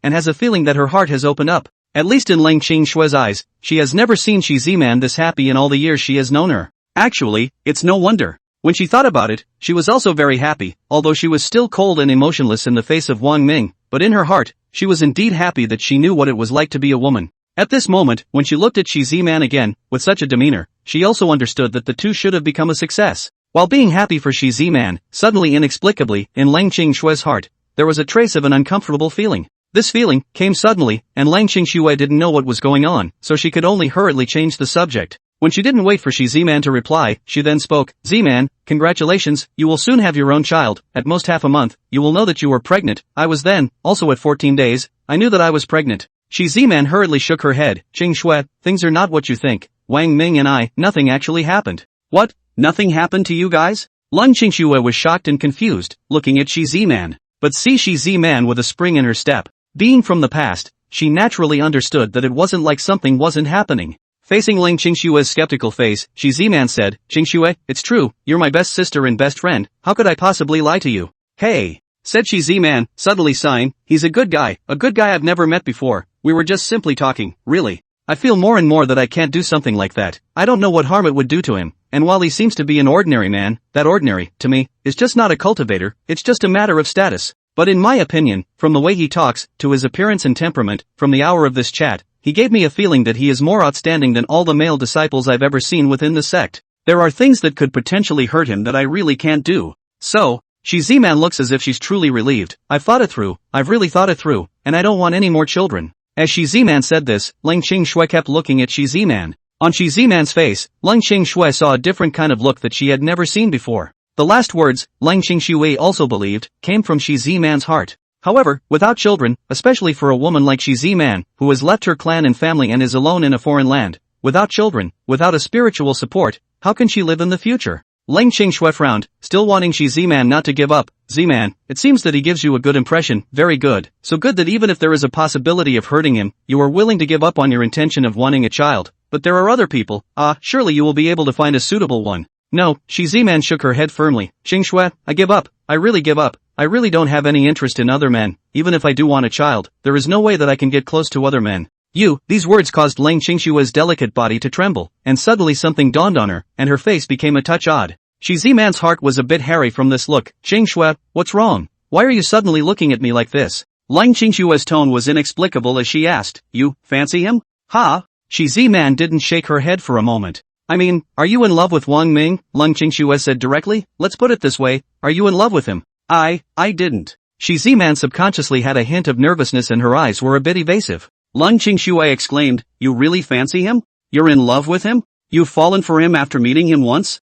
and has a feeling that her heart has opened up. At least in Lang Qingshue's eyes, she has never seen Shi Ziman this happy in all the years she has known her. Actually, it's no wonder. When she thought about it, she was also very happy, although she was still cold and emotionless in the face of Wang Ming, but in her heart, she was indeed happy that she knew what it was like to be a woman. At this moment, when she looked at Shi Ziman again, with such a demeanor, she also understood that the two should have become a success. While being happy for Shi Ziman, suddenly inexplicably, in Lang Qingshue's heart, there was a trace of an uncomfortable feeling. This feeling came suddenly, and Lang Qingsue didn't know what was going on, so she could only hurriedly change the subject. When she didn't wait for Shi Ziman to reply, she then spoke. Ziman, congratulations, you will soon have your own child. At most half a month, you will know that you were pregnant. I was then, also at 14 days, I knew that I was pregnant. Shi Ziman hurriedly shook her head. Qingsue, things are not what you think. Wang Ming and I, nothing actually happened. What? Nothing happened to you guys? Lang Qingsue was shocked and confused, looking at Shi Ziman. But see Shi Ziman with a spring in her step. Being from the past, she naturally understood that it wasn't like something wasn't happening. Facing Lang Qingshue's skeptical face, Shi Ziman said, Qingsue, it's true, you're my best sister and best friend, how could I possibly lie to you? Hey, said Shi Ziman, suddenly sighing, he's a good guy I've never met before, we were just simply talking, really. I feel more and more that I can't do something like that, I don't know what harm it would do to him, and while he seems to be an ordinary man, that ordinary, to me, is just not a cultivator, it's just a matter of status. But in my opinion, from the way he talks, to his appearance and temperament, from the hour of this chat, he gave me a feeling that he is more outstanding than all the male disciples I've ever seen within the sect. There are things that could potentially hurt him that I really can't do. So, Shi Ziman looks as if she's truly relieved. I've really thought it through, and I don't want any more children. As Shi Ziman said this, Lang Qingsue kept looking at Shi Ziman. On Shi Ziman's face, Lang Qingsue saw a different kind of look that she had never seen before. The last words, Lang Qingsue also believed, came from Shi Ziman's heart. However, without children, especially for a woman like Shi Ziman, who has left her clan and family and is alone in a foreign land, without children, without a spiritual support, how can she live in the future? Lang Qingsue frowned, still wanting Shi Ziman not to give up. Ziman, it seems that he gives you a good impression, very good, so good that even if there is a possibility of hurting him, you are willing to give up on your intention of wanting a child. But there are other people, surely you will be able to find a suitable one. No, Shi Ziman shook her head firmly. Qingsue, I give up, I really give up. I really don't have any interest in other men, even if I do want a child, there is no way that I can get close to other men. These words caused Lang Qingshue's delicate body to tremble, and suddenly something dawned on her, and her face became a touch odd. Shi Ziman's heart was a bit hairy from this look. Qingsue, what's wrong? Why are you suddenly looking at me like this? Lang Qingshue's tone was inexplicable as she asked, you fancy him? Ha? Shi Ziman didn't shake her head for a moment. I mean, are you in love with Wang Ming? Lang Qingsue said directly. Let's put it this way, are you in love with him? I didn't. Shi Ziman subconsciously had a hint of nervousness and her eyes were a bit evasive. Lang Qingsue exclaimed, you really fancy him? You're in love with him? You've fallen for him after meeting him once?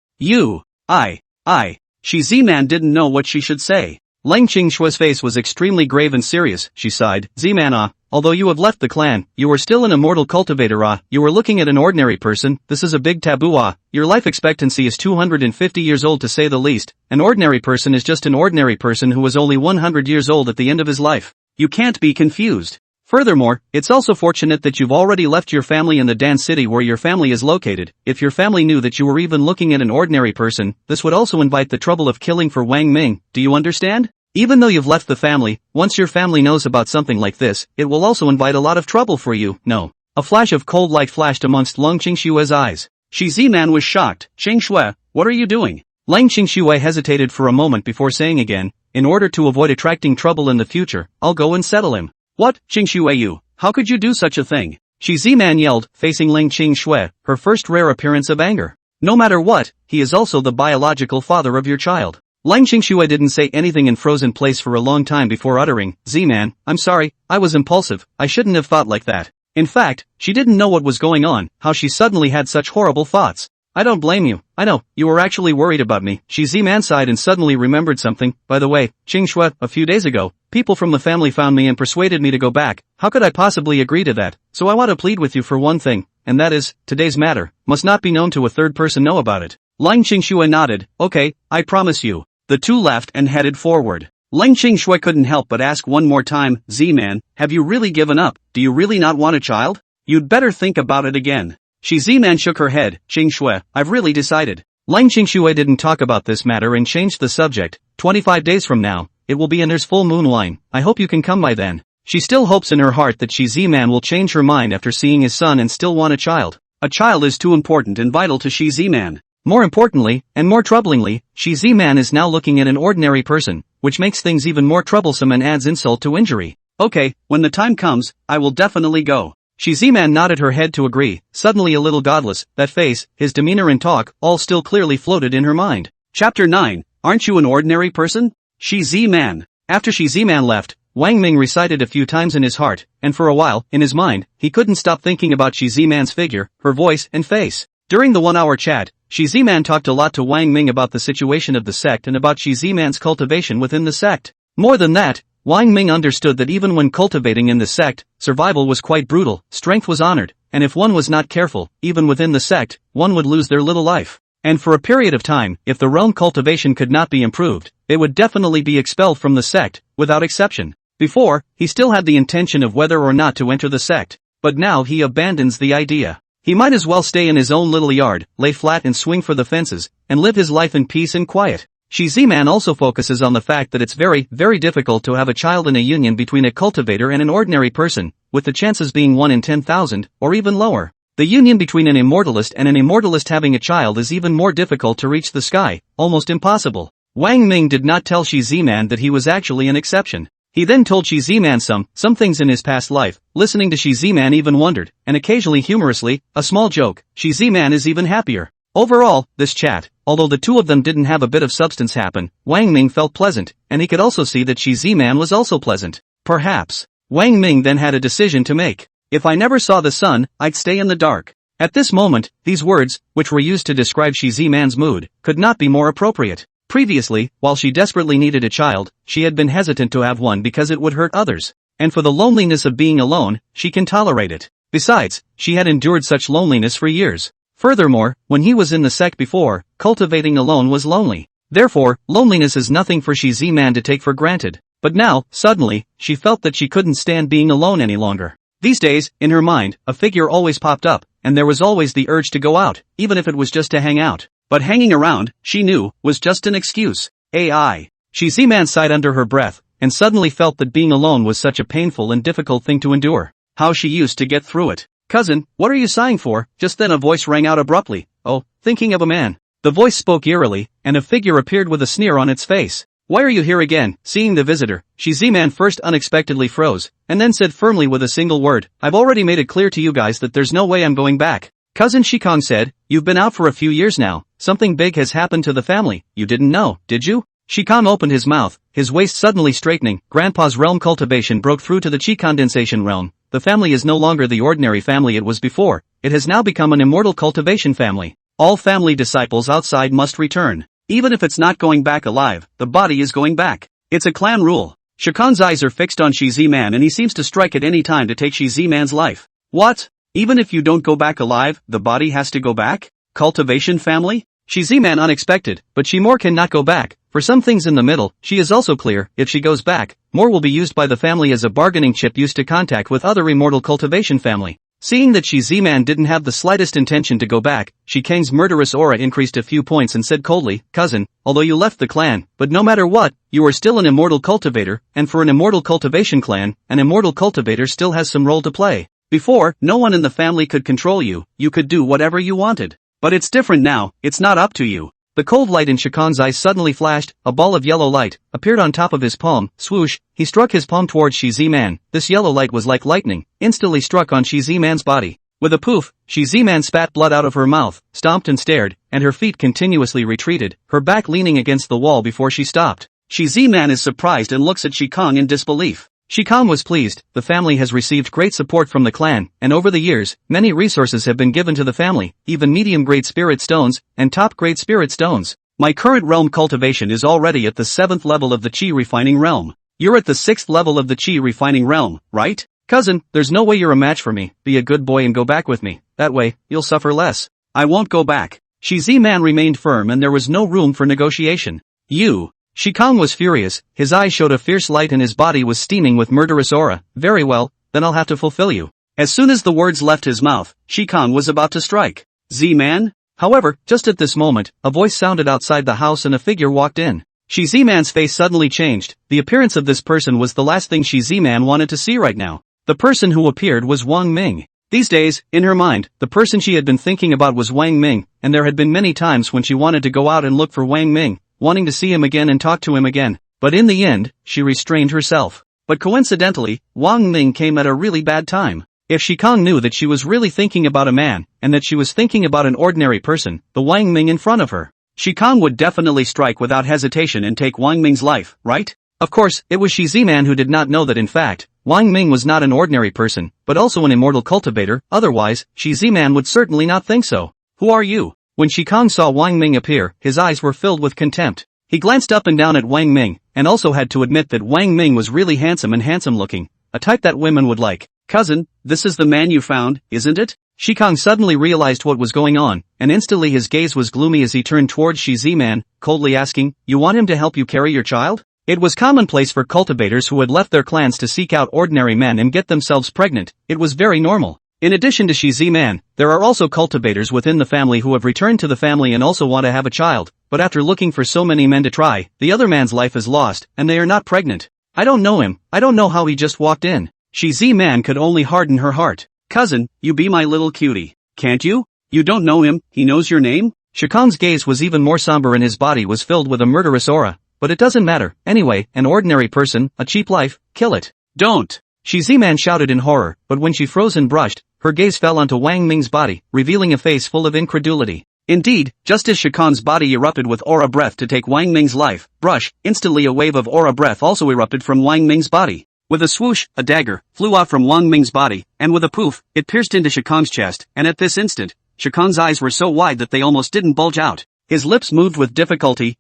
Shi Ziman didn't know what she should say. Lang Qingshue's face was extremely grave and serious. She sighed. Ziman, although you have left the clan, you are still an immortal cultivator. You are looking at an ordinary person, this is a big taboo. Your life expectancy is 250 years old to say the least. An ordinary person is just an ordinary person who was only 100 years old at the end of his life. You can't be confused. Furthermore, it's also fortunate that you've already left your family in the Dan city where your family is located. If your family knew that you were even looking at an ordinary person, this would also invite the trouble of killing for Wang Ming, do you understand? Even though you've left the family, once your family knows about something like this, it will also invite a lot of trouble for you, no. A flash of cold light flashed amongst Lang Qingshue's eyes. Shi Ziman was shocked. Qingshui, what are you doing? Lang Qingshui hesitated for a moment before saying again, in order to avoid attracting trouble in the future, I'll go and settle him. What, Qingshui you, how could you do such a thing? Shi Ziman yelled, facing Lang Qingshui, her first rare appearance of anger. No matter what, he is also the biological father of your child. Lang Qingshui didn't say anything and froze in place for a long time before uttering, Ziman, I'm sorry, I was impulsive, I shouldn't have thought like that. In fact, she didn't know what was going on, how she suddenly had such horrible thoughts. I don't blame you, I know, you were actually worried about me. Shi Ziman sighed and suddenly remembered something. By the way, Qingshui, a few days ago, people from the family found me and persuaded me to go back. How could I possibly agree to that? So I want to plead with you for one thing, and that is, today's matter must not be known to a third person know about it. Lang Qingshui nodded, okay, I promise you. The two laughed and headed forward. Lang Qingshui couldn't help but ask one more time, Z-man, have you really given up? Do you really not want a child? You'd better think about it again. Shi Ziman shook her head, Qingshui, I've really decided. Lang Qingshui didn't talk about this matter and changed the subject. 25 days from now, it will be Ender's full moon line. I hope you can come by then. She still hopes in her heart that Shi Ziman will change her mind after seeing his son and still want a child. A child is too important and vital to Shi Ziman. More importantly, and more troublingly, Shi Ziman is now looking at an ordinary person, which makes things even more troublesome and adds insult to injury. Okay, when the time comes, I will definitely go. Shi Ziman nodded her head to agree, suddenly a little godless, that face, his demeanor and talk, all still clearly floated in her mind. Chapter 9, Aren't you an ordinary person? Shi Ziman. After Shi Ziman left, Wang Ming recited a few times in his heart, and for a while, in his mind, he couldn't stop thinking about Shi Ziman's figure, her voice and face. During the 1-hour chat, Shi Ziman talked a lot to Wang Ming about the situation of the sect and about Shi Ziman's cultivation within the sect. More than that, Wang Ming understood that even when cultivating in the sect, survival was quite brutal, strength was honored, and if one was not careful, even within the sect, one would lose their little life. And for a period of time, if the realm cultivation could not be improved, it would definitely be expelled from the sect, without exception. Before, he still had the intention of whether or not to enter the sect, but now he abandons the idea. He might as well stay in his own little yard, lay flat and swing for the fences, and live his life in peace and quiet. Shi Ziman also focuses on the fact that it's very, very difficult to have a child in a union between a cultivator and an ordinary person, with the chances being 1 in 10,000, or even lower. The union between an immortalist and an immortalist having a child is even more difficult to reach the sky, almost impossible. Wang Ming did not tell Shi Ziman that he was actually an exception. He then told Shi Ziman some things in his past life. Listening to Shi Ziman even wondered, and occasionally humorously, a small joke, Shi Ziman is even happier. Overall, this chat, although the two of them didn't have a bit of substance happen, Wang Ming felt pleasant, and he could also see that Shi Ziman was also pleasant. Perhaps. Wang Ming then had a decision to make. If I never saw the sun, I'd stay in the dark. At this moment, these words, which were used to describe Shi Ziman's mood, could not be more appropriate. Previously, while she desperately needed a child, she had been hesitant to have one because it would hurt others. And for the loneliness of being alone, she can tolerate it. Besides, she had endured such loneliness for years. Furthermore, when he was in the sect before, cultivating alone was lonely. Therefore, loneliness is nothing for Shi Ziman to take for granted. But now, suddenly, she felt that she couldn't stand being alone any longer. These days, in her mind, a figure always popped up, and there was always the urge to go out, even if it was just to hang out. But hanging around, she knew, was just an excuse. AI. Shi Ziman sighed under her breath, and suddenly felt that being alone was such a painful and difficult thing to endure. How she used to get through it. Cousin, what are you sighing for? Just then a voice rang out abruptly. Oh, thinking of a man. The voice spoke eerily, and a figure appeared with a sneer on its face. Why are you here again? Seeing the visitor, Shi Ziman first unexpectedly froze, and then said firmly with a single word, I've already made it clear to you guys that there's no way I'm going back. Cousin Shikong said, you've been out for a few years now, something big has happened to the family, you didn't know, did you? Shikong opened his mouth, his waist suddenly straightening. Grandpa's realm cultivation broke through to the chi condensation realm. The family is no longer the ordinary family it was before, it has now become an immortal cultivation family. All family disciples outside must return. Even if it's not going back alive, the body is going back. It's a clan rule. Shikong's eyes are fixed on Shi Ziman and he seems to strike at any time to take Shi Ziman's life. What? Even if you don't go back alive, the body has to go back? Cultivation family? Shiziman unexpected, but Shimore cannot go back. For some things in the middle, she is also clear, if she goes back, more will be used by the family as a bargaining chip used to contact with other immortal cultivation family. Seeing that Shiziman didn't have the slightest intention to go back, Shikang's murderous aura increased a few points and said coldly, cousin, although you left the clan, but no matter what, you are still an immortal cultivator, and for an immortal cultivation clan, an immortal cultivator still has some role to play. Before, no one in the family could control you, you could do whatever you wanted. But it's different now, it's not up to you. The cold light in Shikang's eyes suddenly flashed, a ball of yellow light appeared on top of his palm, swoosh, he struck his palm towards Shiziman. This yellow light was like lightning, instantly struck on Shiziman's body. With a poof, Shiziman spat blood out of her mouth, stomped and stared, and her feet continuously retreated, her back leaning against the wall before she stopped. Shiziman is surprised and looks at Shikang in disbelief. Shikang was pleased, the family has received great support from the clan, and over the years, many resources have been given to the family, even medium-grade spirit stones, and top-grade spirit stones. My current realm cultivation is already at the 7th level of the Qi refining realm. You're at the 6th level of the Qi refining realm, right? Cousin, there's no way you're a match for me, be a good boy and go back with me, that way, you'll suffer less. I won't go back. Shiziman remained firm and there was no room for negotiation. You. Shikang was furious, his eyes showed a fierce light and his body was steaming with murderous aura. Very well, then I'll have to fulfill you. As soon as the words left his mouth, Shikang was about to strike. Z-Man? However, just at this moment, a voice sounded outside the house and a figure walked in. Shiziman's face suddenly changed, the appearance of this person was the last thing Shiziman wanted to see right now. The person who appeared was Wang Ming. These days, in her mind, the person she had been thinking about was Wang Ming, and there had been many times when she wanted to go out and look for Wang Ming, wanting to see him again and talk to him again, but in the end, she restrained herself. But coincidentally, Wang Ming came at a really bad time. If Shikang knew that she was really thinking about a man, and that she was thinking about an ordinary person, the Wang Ming in front of her, Shikang would definitely strike without hesitation and take Wang Ming's life, right? Of course, it was Shiziman who did not know that in fact, Wang Ming was not an ordinary person, but also an immortal cultivator, otherwise, Shiziman would certainly not think so. Who are you? When Shikang saw Wang Ming appear, his eyes were filled with contempt. He glanced up and down at Wang Ming, and also had to admit that Wang Ming was really handsome and handsome-looking, a type that women would like. Cousin, this is the man you found, isn't it? Shikang suddenly realized what was going on, and instantly his gaze was gloomy as he turned towards Shiziman, coldly asking, you want him to help you carry your child? It was commonplace for cultivators who had left their clans to seek out ordinary men and get themselves pregnant, it was very normal. In addition to Shiziman, there are also cultivators within the family who have returned to the family and also want to have a child, but after looking for so many men to try, the other man's life is lost, and they are not pregnant. I don't know him, I don't know how he just walked in. Shiziman could only harden her heart. Cousin, you be my little cutie, can't you? You don't know him, he knows your name? Shikang's gaze was even more somber and his body was filled with a murderous aura, but it doesn't matter, anyway, an ordinary person, a cheap life, kill it. Don't! Shiziman shouted in horror, but when she froze and brushed, her gaze fell onto Wang Ming's body, revealing a face full of incredulity. Indeed, just as Shikang's body erupted with aura breath to take Wang Ming's life, brush, instantly a wave of aura breath also erupted from Wang Ming's body. With a swoosh, a dagger flew out from Wang Ming's body, and with a poof, it pierced into Shikang's chest, and at this instant, Shikang's eyes were so wide that they almost didn't bulge out. His lips moved with difficulty.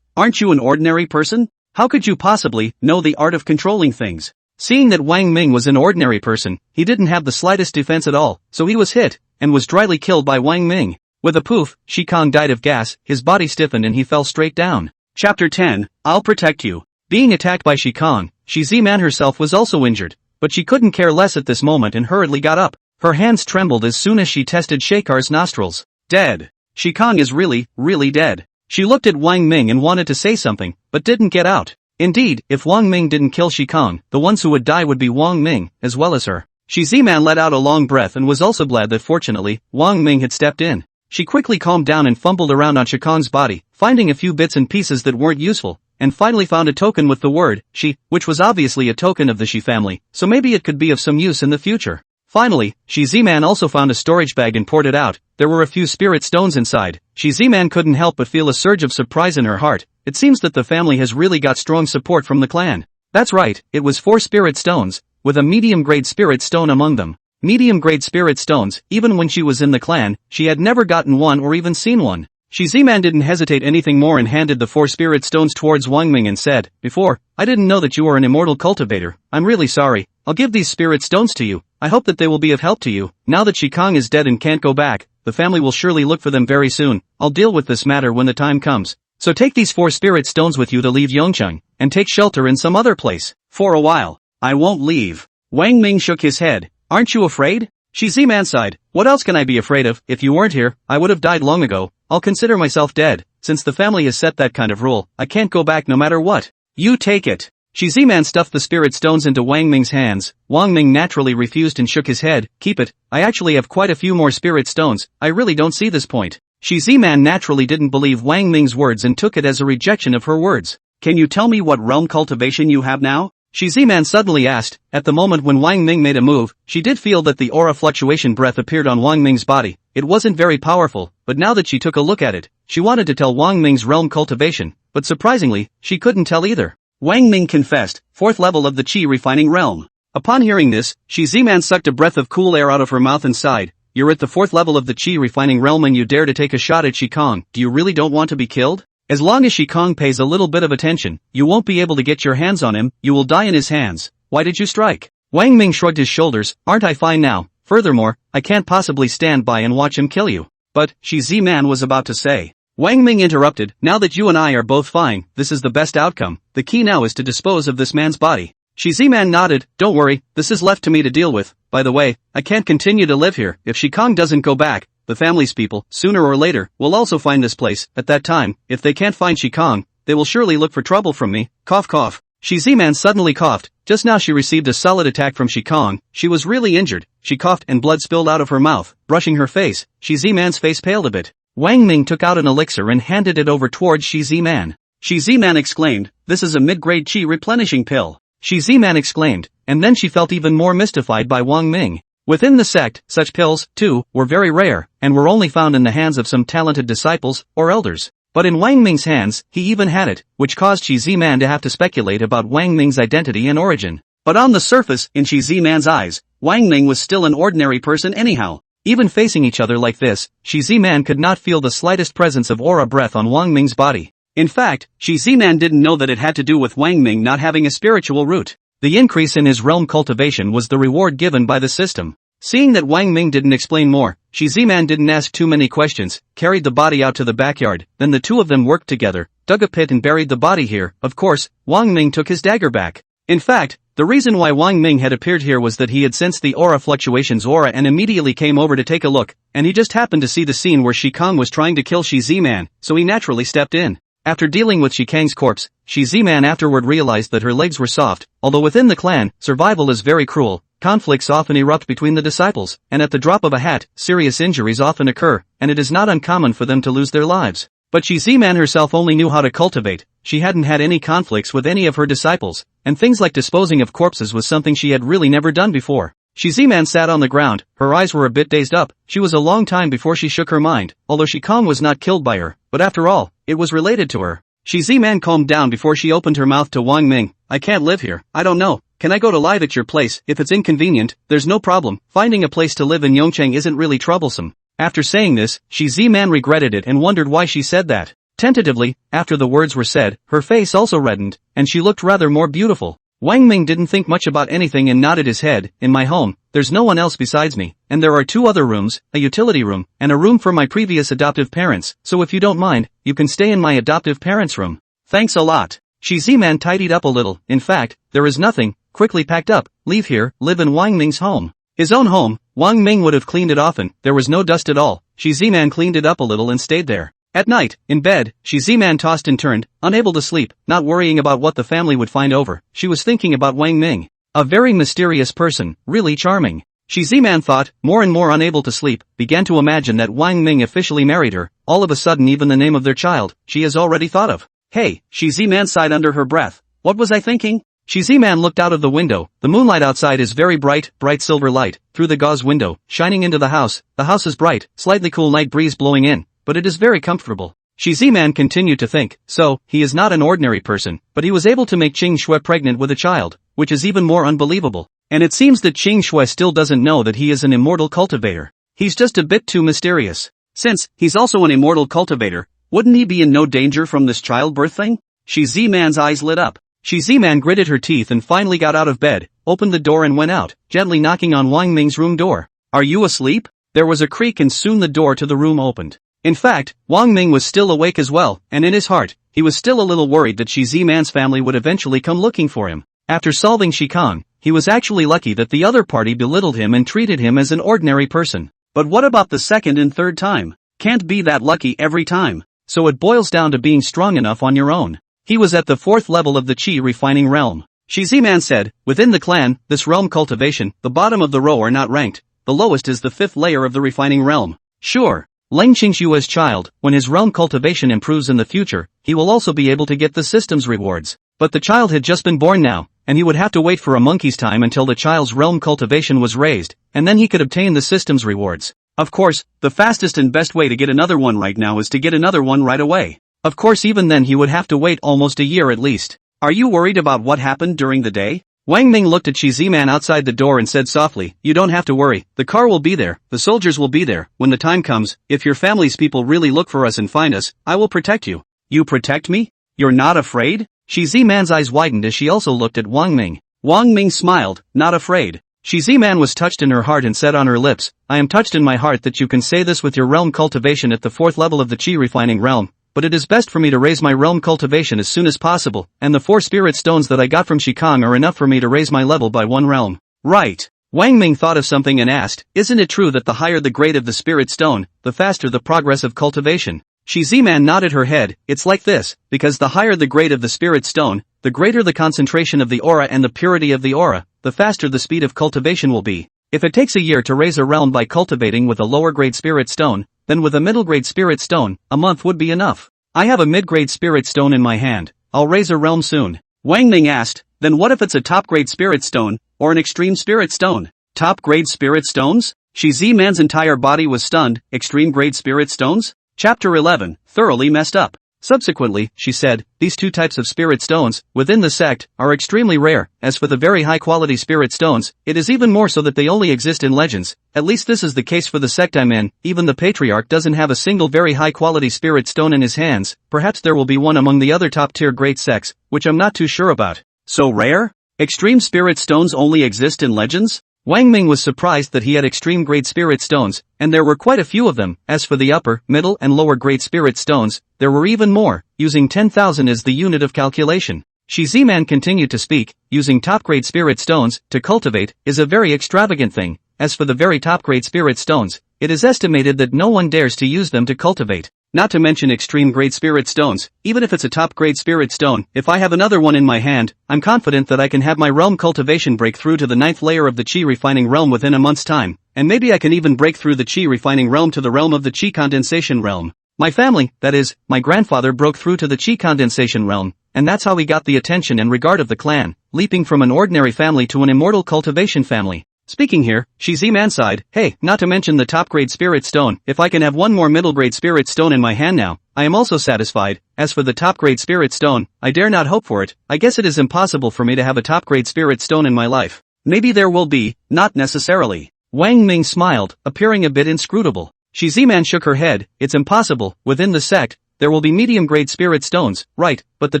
Aren't you an ordinary person? How could you possibly know the art of controlling things? Seeing that Wang Ming was an ordinary person, he didn't have the slightest defense at all, so he was hit, and was dryly killed by Wang Ming. With a poof, Shikang died of gas, his body stiffened and he fell straight down. Chapter 10, I'll protect you. Being attacked by Shikang, Shiziman herself was also injured, but she couldn't care less at this moment and hurriedly got up. Her hands trembled as soon as she tested Shakar's nostrils. Dead. Shikang is really, really dead. She looked at Wang Ming and wanted to say something, but didn't get out. Indeed, if Wang Ming didn't kill Shikang, the ones who would die would be Wang Ming, as well as her. Shiziman let out a long breath and was also glad that fortunately, Wang Ming had stepped in. She quickly calmed down and fumbled around on Shikang's body, finding a few bits and pieces that weren't useful, and finally found a token with the word, Shi, which was obviously a token of the Shi family, so maybe it could be of some use in the future. Finally, Shiziman also found a storage bag and poured it out. There were a few spirit stones inside. Shiziman couldn't help but feel a surge of surprise in her heart. It seems that the family has really got strong support from the clan. That's right, it was 4 spirit stones, with a medium-grade spirit stone among them. Medium-grade spirit stones, even when she was in the clan, she had never gotten one or even seen one. Shiziman didn't hesitate anything more and handed the 4 spirit stones towards Wang Ming and said, Before, I didn't know that you are an immortal cultivator, I'm really sorry, I'll give these spirit stones to you, I hope that they will be of help to you. Now that Shikong is dead and can't go back, the family will surely look for them very soon. I'll deal with this matter when the time comes. So take these 4 spirit stones with you to leave Yongcheng, and take shelter in some other place. For a while. I won't leave. Wang Ming shook his head. Aren't you afraid? Shi Ziman sighed. What else can I be afraid of? If you weren't here, I would have died long ago. I'll consider myself dead. Since the family has set that kind of rule, I can't go back no matter what. You take it. Shi Ziman stuffed the spirit stones into Wang Ming's hands. Wang Ming naturally refused and shook his head. Keep it. I actually have quite a few more spirit stones. I really don't see this point. Shi Ziman naturally didn't believe Wang Ming's words and took it as a rejection of her words. Can you tell me what realm cultivation you have now? Shi Ziman suddenly asked. At the moment when Wang Ming made a move, she did feel that the aura fluctuation breath appeared on Wang Ming's body. It wasn't very powerful, but now that she took a look at it, she wanted to tell Wang Ming's realm cultivation, but surprisingly, she couldn't tell either. Wang Ming confessed, 4th level of the Qi refining realm. Upon hearing this, Shi Ziman sucked a breath of cool air out of her mouth and sighed. You're at the 4th level of the Qi refining realm and you dare to take a shot at Shikong. Do you really don't want to be killed? As long as Shikong pays a little bit of attention, you won't be able to get your hands on him, you will die in his hands. Why did you strike? Wang Ming shrugged his shoulders. Aren't I fine now? Furthermore, I can't possibly stand by and watch him kill you. But, Shi Ziman was about to say. Wang Ming interrupted. Now that you and I are both fine, this is the best outcome. The key now is to dispose of this man's body. Shi Ziman nodded. Don't worry, this is left to me to deal with. By the way, I can't continue to live here. If Shikong doesn't go back, the family's people, sooner or later, will also find this place. At that time, if they can't find Shikong, they will surely look for trouble from me. Cough cough. Shi Ziman suddenly coughed. Just now she received a solid attack from Shikong. She was really injured. She coughed and blood spilled out of her mouth. Brushing her face, Shi Ziman's face paled a bit. Wang Ming took out an elixir and handed it over towards Shi Ziman. Shi Ziman exclaimed, this is a mid-grade Qi replenishing pill. Shi Ziman exclaimed, and then she felt even more mystified by Wang Ming. Within the sect, such pills, too, were very rare, and were only found in the hands of some talented disciples, or elders. But in Wang Ming's hands, he even had it, which caused Shi Ziman to have to speculate about Wang Ming's identity and origin. But on the surface, in Shi Ziman's eyes, Wang Ming was still an ordinary person anyhow. Even facing each other like this, Shi Ziman could not feel the slightest presence of aura breath on Wang Ming's body. In fact, Shi Ziman didn't know that it had to do with Wang Ming not having a spiritual root. The increase in his realm cultivation was the reward given by the system. Seeing that Wang Ming didn't explain more, Shi Ziman didn't ask too many questions, carried the body out to the backyard, then the two of them worked together, dug a pit and buried the body here. Of course, Wang Ming took his dagger back. In fact, the reason why Wang Ming had appeared here was that he had sensed the aura fluctuations aura and immediately came over to take a look, and he just happened to see the scene where Shikong was trying to kill Shi Ziman, so he naturally stepped in. After dealing with Shikang's corpse, Shi Ziman afterward realized that her legs were soft. Although within the clan, survival is very cruel, conflicts often erupt between the disciples, and at the drop of a hat, serious injuries often occur, and it is not uncommon for them to lose their lives. But Shi Ziman herself only knew how to cultivate. She hadn't had any conflicts with any of her disciples, and things like disposing of corpses was something she had really never done before. Shi Ziman sat on the ground, her eyes were a bit dazed up. She was a long time before she shook her mind, although Shikong was not killed by her, but after all, it was related to her. Shi Ziman calmed down before she opened her mouth to Wang Ming. I can't live here, I don't know. Can I go to live at your place? If it's inconvenient, there's no problem. Finding a place to live in Yongcheng isn't really troublesome. After saying this, Shi Ziman regretted it and wondered why she said that. Tentatively, after the words were said, her face also reddened, and she looked rather more beautiful. Wang Ming didn't think much about anything and nodded his head. In my home, there's no one else besides me, and there are 2 other rooms, a utility room, and a room for my previous adoptive parents, so if you don't mind, you can stay in my adoptive parents' room. Thanks a lot. Shi Ziman tidied up a little. In fact, there is nothing, quickly packed up, leave here, live in Wang Ming's home. His own home, Wang Ming would have cleaned it often, there was no dust at all. Shi Ziman cleaned it up a little and stayed there. At night, in bed, Shi Ziman tossed and turned, unable to sleep, not worrying about what the family would find over. She was thinking about Wang Ming. A very mysterious person, really charming. Shi Ziman thought, more and more unable to sleep, began to imagine that Wang Ming officially married her. All of a sudden even the name of their child, she has already thought of. Hey, Shi Ziman sighed under her breath. What was I thinking? Shi Ziman looked out of the window. The moonlight outside is very bright, bright silver light, through the gauze window, shining into the house. The house is bright, slightly cool night breeze blowing in, but it is very comfortable. Shi Ziman continued to think, so, he is not an ordinary person, but he was able to make Qing Shui pregnant with a child, which is even more unbelievable. And it seems that Qing Shui still doesn't know that he is an immortal cultivator. He's just a bit too mysterious. Since he's also an immortal cultivator, wouldn't he be in no danger from this childbirth thing? Shi Ziman's eyes lit up. Shi Ziman gritted her teeth and finally got out of bed, opened the door and went out, gently knocking on Wang Ming's room door. "Are you asleep?" There was a creak and soon the door to the room opened. In fact, Wang Ming was still awake as well, and in his heart, he was still a little worried that Shi Ziman's family would eventually come looking for him. After solving Shi Kong, he was actually lucky that the other party belittled him and treated him as an ordinary person. But what about the second and third time? Can't be that lucky every time. So it boils down to being strong enough on your own. He was at the 4th level of the Qi refining realm. Shi Ziman said, "Within the clan, this realm cultivation, the bottom of the row are not ranked. The lowest is the 5th layer of the refining realm. Sure, Leng Qingshua's child, when his realm cultivation improves in the future, he will also be able to get the system's rewards. But the child had just been born now, and he would have to wait for a monkey's time until the child's realm cultivation was raised, and then he could obtain the system's rewards. Of course, the fastest and best way to get another one right now is to get another one right away. Of course even then he would have to wait almost a year at least. Are you worried about what happened during the day?" Wang Ming looked at Shi Ziman outside the door and said softly, "You don't have to worry, the car will be there, the soldiers will be there, when the time comes, if your family's people really look for us and find us, I will protect you." "You protect me? You're not afraid?" Shi Ziman's eyes widened as she also looked at Wang Ming. Wang Ming smiled, "Not afraid." Shi Ziman was touched in her heart and said on her lips, "I am touched in my heart that you can say this with your realm cultivation at the 4th level of the Qi refining realm, but it is best for me to raise my realm cultivation as soon as possible, and the 4 spirit stones that I got from Shi Kong are enough for me to raise my level by 1 realm. Right. Wang Ming thought of something and asked, "Isn't it true that the higher the grade of the spirit stone, the faster the progress of cultivation?" Shi Ziman nodded her head, "It's like this, because the higher the grade of the spirit stone, the greater the concentration of the aura and the purity of the aura, the faster the speed of cultivation will be. If it takes a year to raise a realm by cultivating with a lower grade spirit stone, then with a middle grade spirit stone, a month would be enough. I have a mid-grade spirit stone in my hand, I'll raise a realm soon." Wang Ming asked, "Then what if it's a top-grade spirit stone, or an extreme spirit stone?" "Top-grade spirit stones?" Shi Ziman's entire body was stunned. "Extreme-grade spirit stones?" Chapter 11, Thoroughly Messed Up. Subsequently, she said, "These 2 types of spirit stones, within the sect, are extremely rare. As for the very high-quality spirit stones, it is even more so that they only exist in legends. At least this is the case for the sect I'm in. Even the patriarch doesn't have a single very high-quality spirit stone in his hands. Perhaps there will be one among the other top-tier great sects, which I'm not too sure about." "So rare? Extreme spirit stones only exist in legends?" Wang Ming was surprised that he had extreme-grade spirit stones, and there were quite a few of them. As for the upper, middle and lower-grade spirit stones, there were even more, using 10,000 as the unit of calculation. Shi Ziman continued to speak, "Using top-grade spirit stones, to cultivate, is a very extravagant thing. As for the very top-grade spirit stones, it is estimated that no one dares to use them to cultivate. Not to mention extreme-grade spirit stones, even if it's a top-grade spirit stone, if I have another one in my hand, I'm confident that I can have my realm cultivation break through to the 9th layer of the Qi refining realm within a month's time, and maybe I can even break through the Qi refining realm to the realm of the Qi condensation realm. My family, that is, my grandfather broke through to the Qi condensation realm, and that's how he got the attention and regard of the clan, leaping from an ordinary family to an immortal cultivation family." Speaking here, Shi Ziman sighed, "Hey, not to mention the top-grade spirit stone, if I can have one more middle-grade spirit stone in my hand now, I am also satisfied. As for the top-grade spirit stone, I dare not hope for it. I guess it is impossible for me to have a top-grade spirit stone in my life. Maybe there will be, not necessarily." Wang Ming smiled, appearing a bit inscrutable. Shi Ziman shook her head, "It's impossible. Within the sect, there will be medium-grade spirit stones, right, but the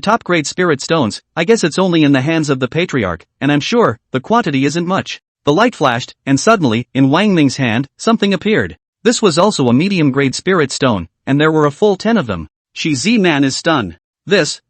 top-grade spirit stones, I guess it's only in the hands of the patriarch, and I'm sure, the quantity isn't much." The light flashed, and suddenly, in Wang Ming's hand, something appeared. This was also a medium-grade spirit stone, and there were a full 10 of them. Shi Ziman is stunned. This.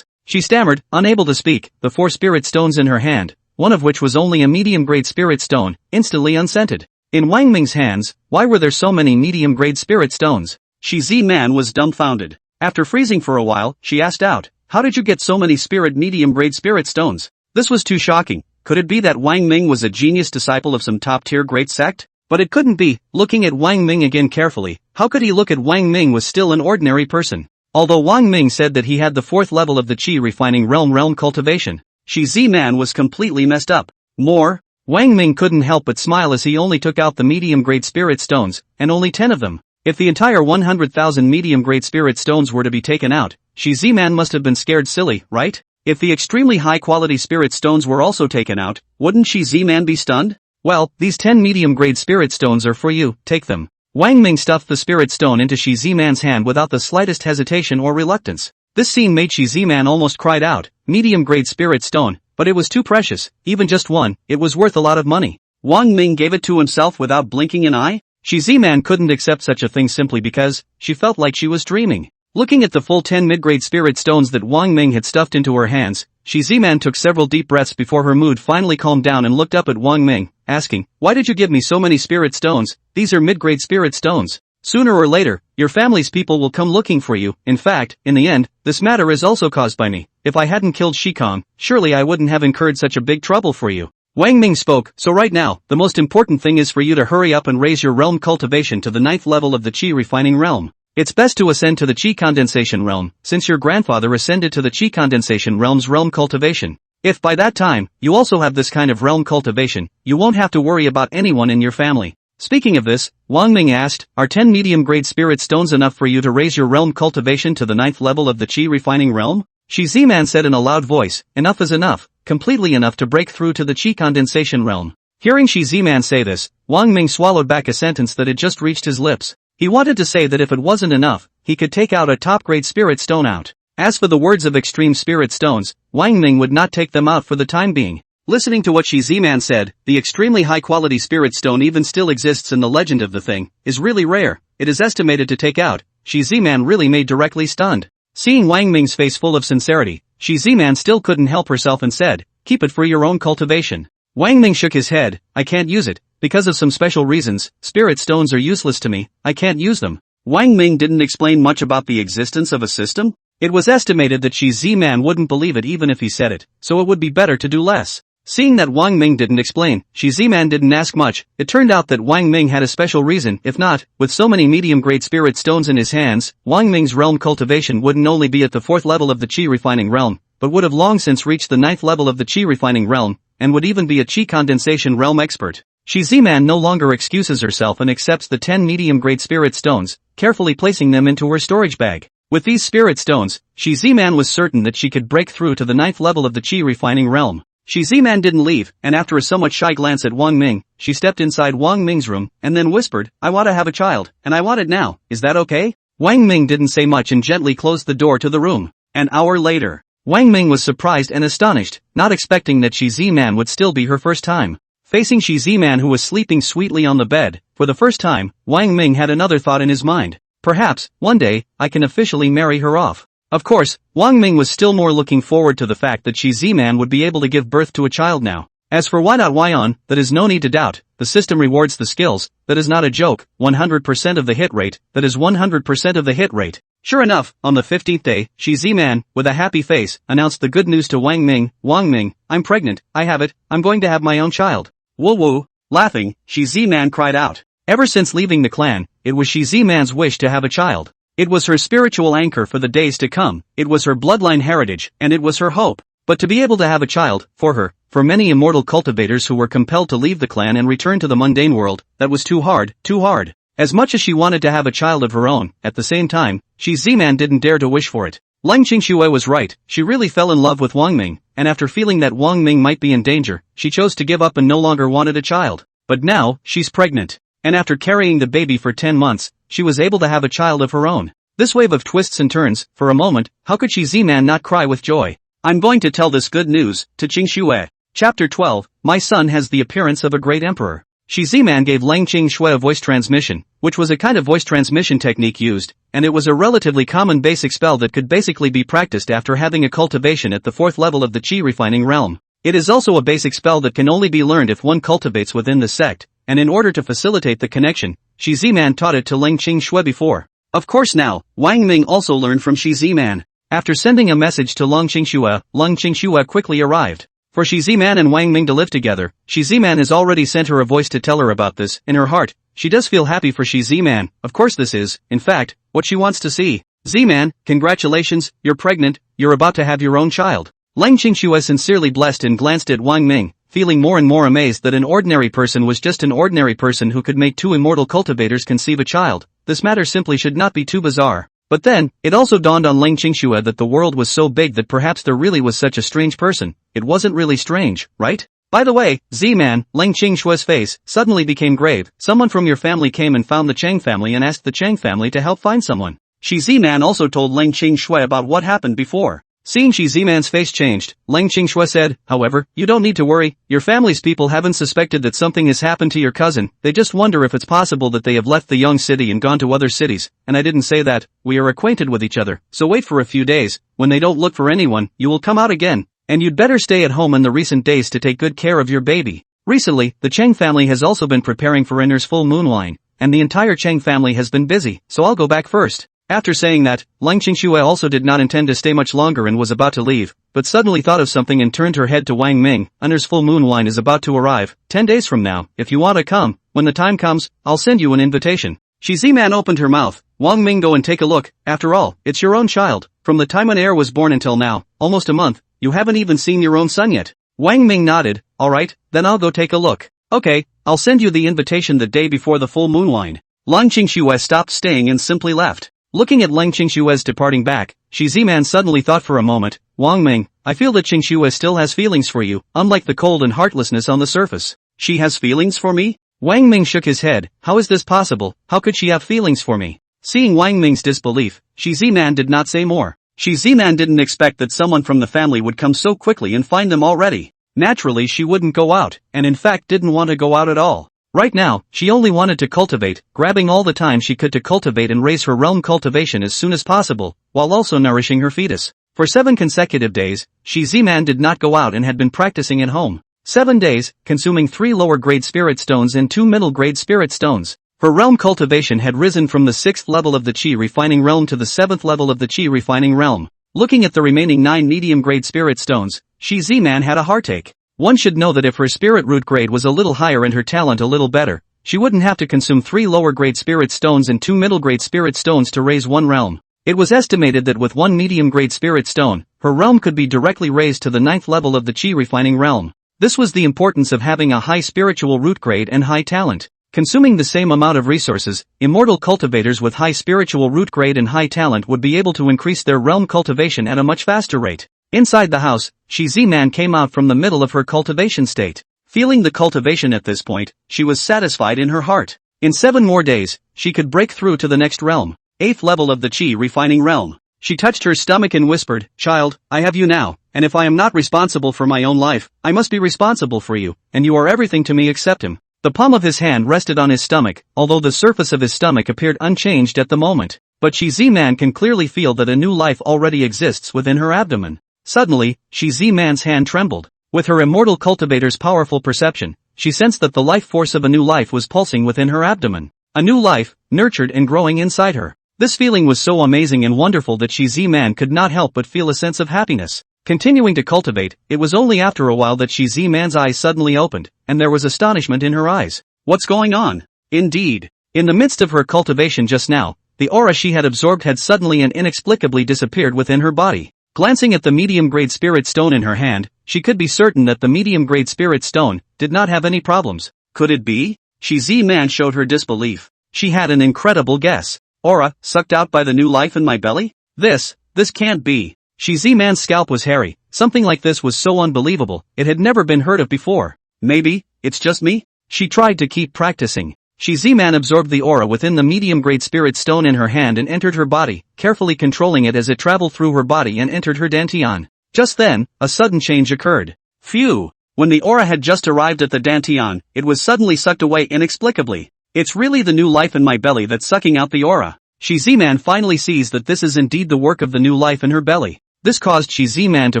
She stammered, unable to speak, the 4 spirit stones in her hand, one of which was only a medium-grade spirit stone, instantly unscented. In Wang Ming's hands, why were there so many medium-grade spirit stones? Shi Ziman was dumbfounded. After freezing for a while, she asked out, "How did you get so many medium-grade spirit stones?" This was too shocking. Could it be that Wang Ming was a genius disciple of some top-tier great sect? But it couldn't be. Looking at Wang Ming again carefully, how could he look at Wang Ming was still an ordinary person? Although Wang Ming said that he had the 4th level of the Qi refining realm cultivation, Shi Ziman was completely messed up. More? Wang Ming couldn't help but smile as he only took out the medium-grade spirit stones, and only 10 of them. If the entire 100,000 medium-grade spirit stones were to be taken out, Shi Ziman must have been scared silly, right? If the extremely high-quality spirit stones were also taken out, wouldn't Shi Ziman be stunned? "Well, these 10 medium-grade spirit stones are for you, take them." Wang Ming stuffed the spirit stone into Shi Ziman's hand without the slightest hesitation or reluctance. This scene made Z-Man almost cried out, medium-grade spirit stone, but it was too precious, even just one, it was worth a lot of money. Wang Ming gave it to himself without blinking an eye? Z-Man couldn't accept such a thing simply because she felt like she was dreaming. Looking at the full 10 mid-grade spirit stones that Wang Ming had stuffed into her hands, Z-Man took several deep breaths before her mood finally calmed down and looked up at Wang Ming, asking, "Why did you give me so many spirit stones? These are mid-grade spirit stones. Sooner or later, your family's people will come looking for you. In fact, in the end, this matter is also caused by me. If I hadn't killed Shikong, surely I wouldn't have incurred such a big trouble for you." Wang Ming spoke, "So right now, the most important thing is for you to hurry up and raise your realm cultivation to the 9th level of the Qi refining realm. It's best to ascend to the Qi condensation realm, since your grandfather ascended to the Qi condensation realm's realm cultivation. If by that time, you also have this kind of realm cultivation, you won't have to worry about anyone in your family." Speaking of this, Wang Ming asked, "Are 10 medium-grade spirit stones enough for you to raise your realm cultivation to the 9th level of the Qi refining realm?" Z-Man said in a loud voice, "Enough is enough, completely enough to break through to the Qi condensation realm." Hearing Z-Man say this, Wang Ming swallowed back a sentence that had just reached his lips. He wanted to say that if it wasn't enough, he could take out a top-grade spirit stone out. As for the words of extreme spirit stones, Wang Ming would not take them out for the time being. Listening to what Z-Man said, the extremely high-quality spirit stone even still exists and the legend of the thing is really rare. It is estimated to take out. Z-Man really made directly stunned. Seeing Wang Ming's face full of sincerity, Z-Man still couldn't help herself and said, "Keep it for your own cultivation." Wang Ming shook his head, "I can't use it. Because of some special reasons, spirit stones are useless to me, I can't use them." Wang Ming didn't explain much about the existence of a system. It was estimated that Z-Man wouldn't believe it even if he said it, so it would be better to do less. Seeing that Wang Ming didn't explain, Z-Man didn't ask much. It turned out that Wang Ming had a special reason. If not, with so many medium-grade spirit stones in his hands, Wang Ming's realm cultivation wouldn't only be at the 4th level of the Qi refining realm, but would have long since reached the 9th level of the Qi refining realm, and would even be a Qi condensation realm expert. Z-Man no longer excuses herself and accepts the 10 medium-grade spirit stones, carefully placing them into her storage bag. With these spirit stones, Z-Man was certain that she could break through to the 9th level of the Qi refining realm. Z-Man didn't leave, and after a somewhat shy glance at Wang Ming, she stepped inside Wang Ming's room, and then whispered, "I want to have a child, and I want it now, is that okay?" Wang Ming didn't say much and gently closed the door to the room. An hour later, Wang Ming was surprised and astonished, not expecting that Z-Man would still be her first time. Facing Z-Man who was sleeping sweetly on the bed, for the first time, Wang Ming had another thought in his mind. Perhaps, one day, I can officially marry her off. Of course, Wang Ming was still more looking forward to the fact that Z-Man would be able to give birth to a child now. As for why, that is no need to doubt, the system rewards the skills, that is not a joke, 100% of the hit rate, that is 100% of the hit rate. Sure enough, on the 15th day, Z-Man, with a happy face, announced the good news to Wang Ming, "Wang Ming, I'm pregnant, I have it, I'm going to have my own child." "Woo woo." Laughing, Z-Man cried out. Ever since leaving the clan, it was Z-Man's wish to have a child. It was her spiritual anchor for the days to come, it was her bloodline heritage, and it was her hope. But to be able to have a child, for her, for many immortal cultivators who were compelled to leave the clan and return to the mundane world, that was too hard, too hard. As much as she wanted to have a child of her own, at the same time, Z-Man didn't dare to wish for it. Leng Qingxue was right, she really fell in love with Wang Ming, and after feeling that Wang Ming might be in danger, she chose to give up and no longer wanted a child. But now, she's pregnant. And after carrying the baby for 10 months, she was able to have a child of her own. This wave of twists and turns, for a moment, how could Z-Man not cry with joy? I'm going to tell this good news to Qingxue. Chapter 12, My son has the appearance of a great emperor. Z-Man gave Leng Qingxue a voice transmission, which was a kind of voice transmission technique used, and it was a relatively common basic spell that could basically be practiced after having a cultivation at the 4th level of the Qi refining realm. It is also a basic spell that can only be learned if one cultivates within the sect, and in order to facilitate the connection, Z-Man taught it to Leng Qingxue before. Of course now, Wang Ming also learned from Z-Man. After sending a message to Leng Qingxue quickly arrived. For Z-Man and Wang Ming to live together, Z-Man has already sent her a voice to tell her about this. In her heart, she does feel happy for Z-Man. Of course this is, in fact, what she wants to see. Z-Man, congratulations, you're pregnant, you're about to have your own child. Leng Qingxue sincerely blessed and glanced at Wang Ming, feeling more and more amazed that an ordinary person was just an ordinary person who could make two immortal cultivators conceive a child. This matter simply should not be too bizarre. But then, it also dawned on Leng Qingxue that the world was so big that perhaps there really was such a strange person. It wasn't really strange, right? By the way, Z-Man, Leng Qingxue's face suddenly became grave. Someone from your family came and found the Chang family and asked the Chang family to help find someone. Shi Ziman also told Leng Qingshui about what happened before. Seeing Shi Ziman's face changed, Leng Qingshui said, however, you don't need to worry, your family's people haven't suspected that something has happened to your cousin, they just wonder if it's possible that they have left the young city and gone to other cities, and I didn't say that, we are acquainted with each other, so wait for a few days, when they don't look for anyone, you will come out again, and you'd better stay at home in the recent days to take good care of your baby. Recently, the Cheng family has also been preparing for Inner's full moon line, and the entire Cheng family has been busy, so I'll go back first. After saying that, Leng Qingshui also did not intend to stay much longer and was about to leave, but suddenly thought of something and turned her head to Wang Ming. Inner's full moon line is about to arrive, 10 days from now, if you want to come, when the time comes, I'll send you an invitation. Shi Ziman opened her mouth, Wang Ming go and take a look, after all, it's your own child, from the time an heir was born until now, almost a month, you haven't even seen your own son yet. Wang Ming nodded, alright, then I'll go take a look. Okay, I'll send you the invitation the day before the full moon line. Leng Qingshui stopped staying and simply left. Looking at Leng Qingshui's departing back, Shi Ziman suddenly thought for a moment, Wang Ming, I feel that Qingshui still has feelings for you, unlike the cold and heartlessness on the surface. She has feelings for me? Wang Ming shook his head, how is this possible, how could she have feelings for me? Seeing Wang Ming's disbelief, Shi Ziman did not say more. Shi Ziman didn't expect that someone from the family would come so quickly and find them already. Naturally she wouldn't go out, and in fact didn't want to go out at all. Right now, she only wanted to cultivate, grabbing all the time she could to cultivate and raise her realm cultivation as soon as possible, while also nourishing her fetus. For 7 consecutive days, Shi Ziman did not go out and had been practicing at home. 7 days, consuming 3 lower-grade spirit stones and 2 middle-grade spirit stones. Her realm cultivation had risen from the 6th level of the Qi refining realm to the 7th level of the Qi refining realm. Looking at the remaining 9 medium-grade spirit stones, Shi Ziman had a heartache. One should know that if her spirit root grade was a little higher and her talent a little better, she wouldn't have to consume 3 lower-grade spirit stones and 2 middle-grade spirit stones to raise 1 realm. It was estimated that with 1 medium-grade spirit stone, her realm could be directly raised to the 9th level of the Qi refining realm. This was the importance of having a high spiritual root grade and high talent. Consuming the same amount of resources, immortal cultivators with high spiritual root grade and high talent would be able to increase their realm cultivation at a much faster rate. Inside the house, Shi Ziman came out from the middle of her cultivation state. Feeling the cultivation at this point, she was satisfied in her heart. In 7 more days, she could break through to the next realm, 8th level of the Qi refining realm. She touched her stomach and whispered, Child, I have you now, and if I am not responsible for my own life, I must be responsible for you, and you are everything to me except him. The palm of his hand rested on his stomach, although the surface of his stomach appeared unchanged at the moment. But Shi Ziman can clearly feel that a new life already exists within her abdomen. Suddenly, Shi Ziman's hand trembled. With her immortal cultivator's powerful perception, she sensed that the life force of a new life was pulsing within her abdomen. A new life, nurtured and growing inside her. This feeling was so amazing and wonderful that Shi Ziman could not help but feel a sense of happiness. Continuing to cultivate, it was only after a while that Shi Ziman's eyes suddenly opened, and there was astonishment in her eyes. What's going on? Indeed. In the midst of her cultivation just now, the aura she had absorbed had suddenly and inexplicably disappeared within her body. Glancing at the medium-grade spirit stone in her hand, she could be certain that the medium-grade spirit stone did not have any problems. Could it be? Shi Ziman showed her disbelief. She had an incredible guess. Aura, sucked out by the new life in my belly? This can't be. Shi Ziman's scalp was hairy. Something like this was so unbelievable, it had never been heard of before. Maybe, it's just me? She tried to keep practicing. Shi Ziman absorbed the aura within the medium-grade spirit stone in her hand and entered her body, carefully controlling it as it traveled through her body and entered her dantian. Just then, a sudden change occurred. Phew! When the aura had just arrived at the dantian, it was suddenly sucked away inexplicably. It's really the new life in my belly that's sucking out the aura. Shi Ziman finally sees that this is indeed the work of the new life in her belly. This caused Shi Ziman to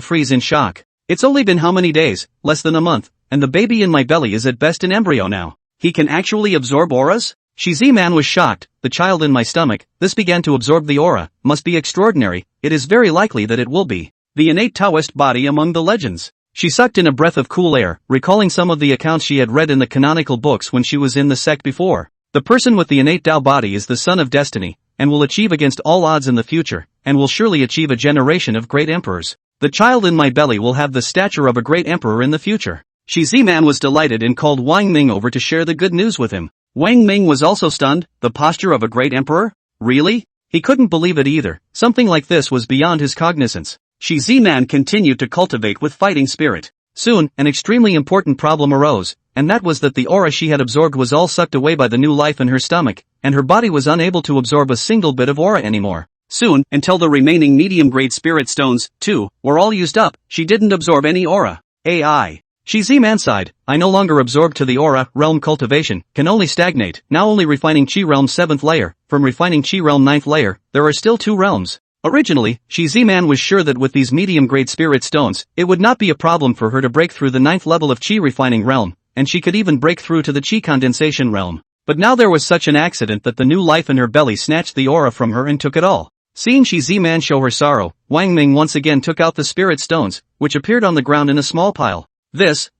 freeze in shock. It's only been how many days, less than a month, and the baby in my belly is at best an embryo now. He can actually absorb auras? Shi Ziman was shocked. The child in my stomach, this began to absorb the aura, must be extraordinary. It is very likely that it will be the innate Taoist body among the legends. She sucked in a breath of cool air, recalling some of the accounts she had read in the canonical books when she was in the sect before. The person with the innate Tao body is the son of destiny, and will achieve against all odds in the future, and will surely achieve a generation of great emperors. The child in my belly will have the stature of a great emperor in the future. Shi Ziman was delighted and called Wang Ming over to share the good news with him. Wang Ming was also stunned. The posture of a great emperor? Really? He couldn't believe it either. Something like this was beyond his cognizance. Shi Ziman continued to cultivate with fighting spirit. Soon, an extremely important problem arose, and that was that the aura she had absorbed was all sucked away by the new life in her stomach, and her body was unable to absorb a single bit of aura anymore. Soon, until the remaining medium-grade spirit stones, too, were all used up, she didn't absorb any aura. AI. She Z-Man sighed, I no longer absorb to the aura, realm cultivation, can only stagnate, now only refining Chi realm 7th layer, from refining Chi realm 9th layer, there are still 2 realms. Originally, she Z-Man was sure that with these medium-grade spirit stones, it would not be a problem for her to break through the 9th level of Chi refining realm, and she could even break through to the Chi condensation realm. But now there was such an accident that the new life in her belly snatched the aura from her and took it all. Seeing she Z-Man show her sorrow, Wang Ming once again took out the spirit stones, which appeared on the ground in a small pile. This.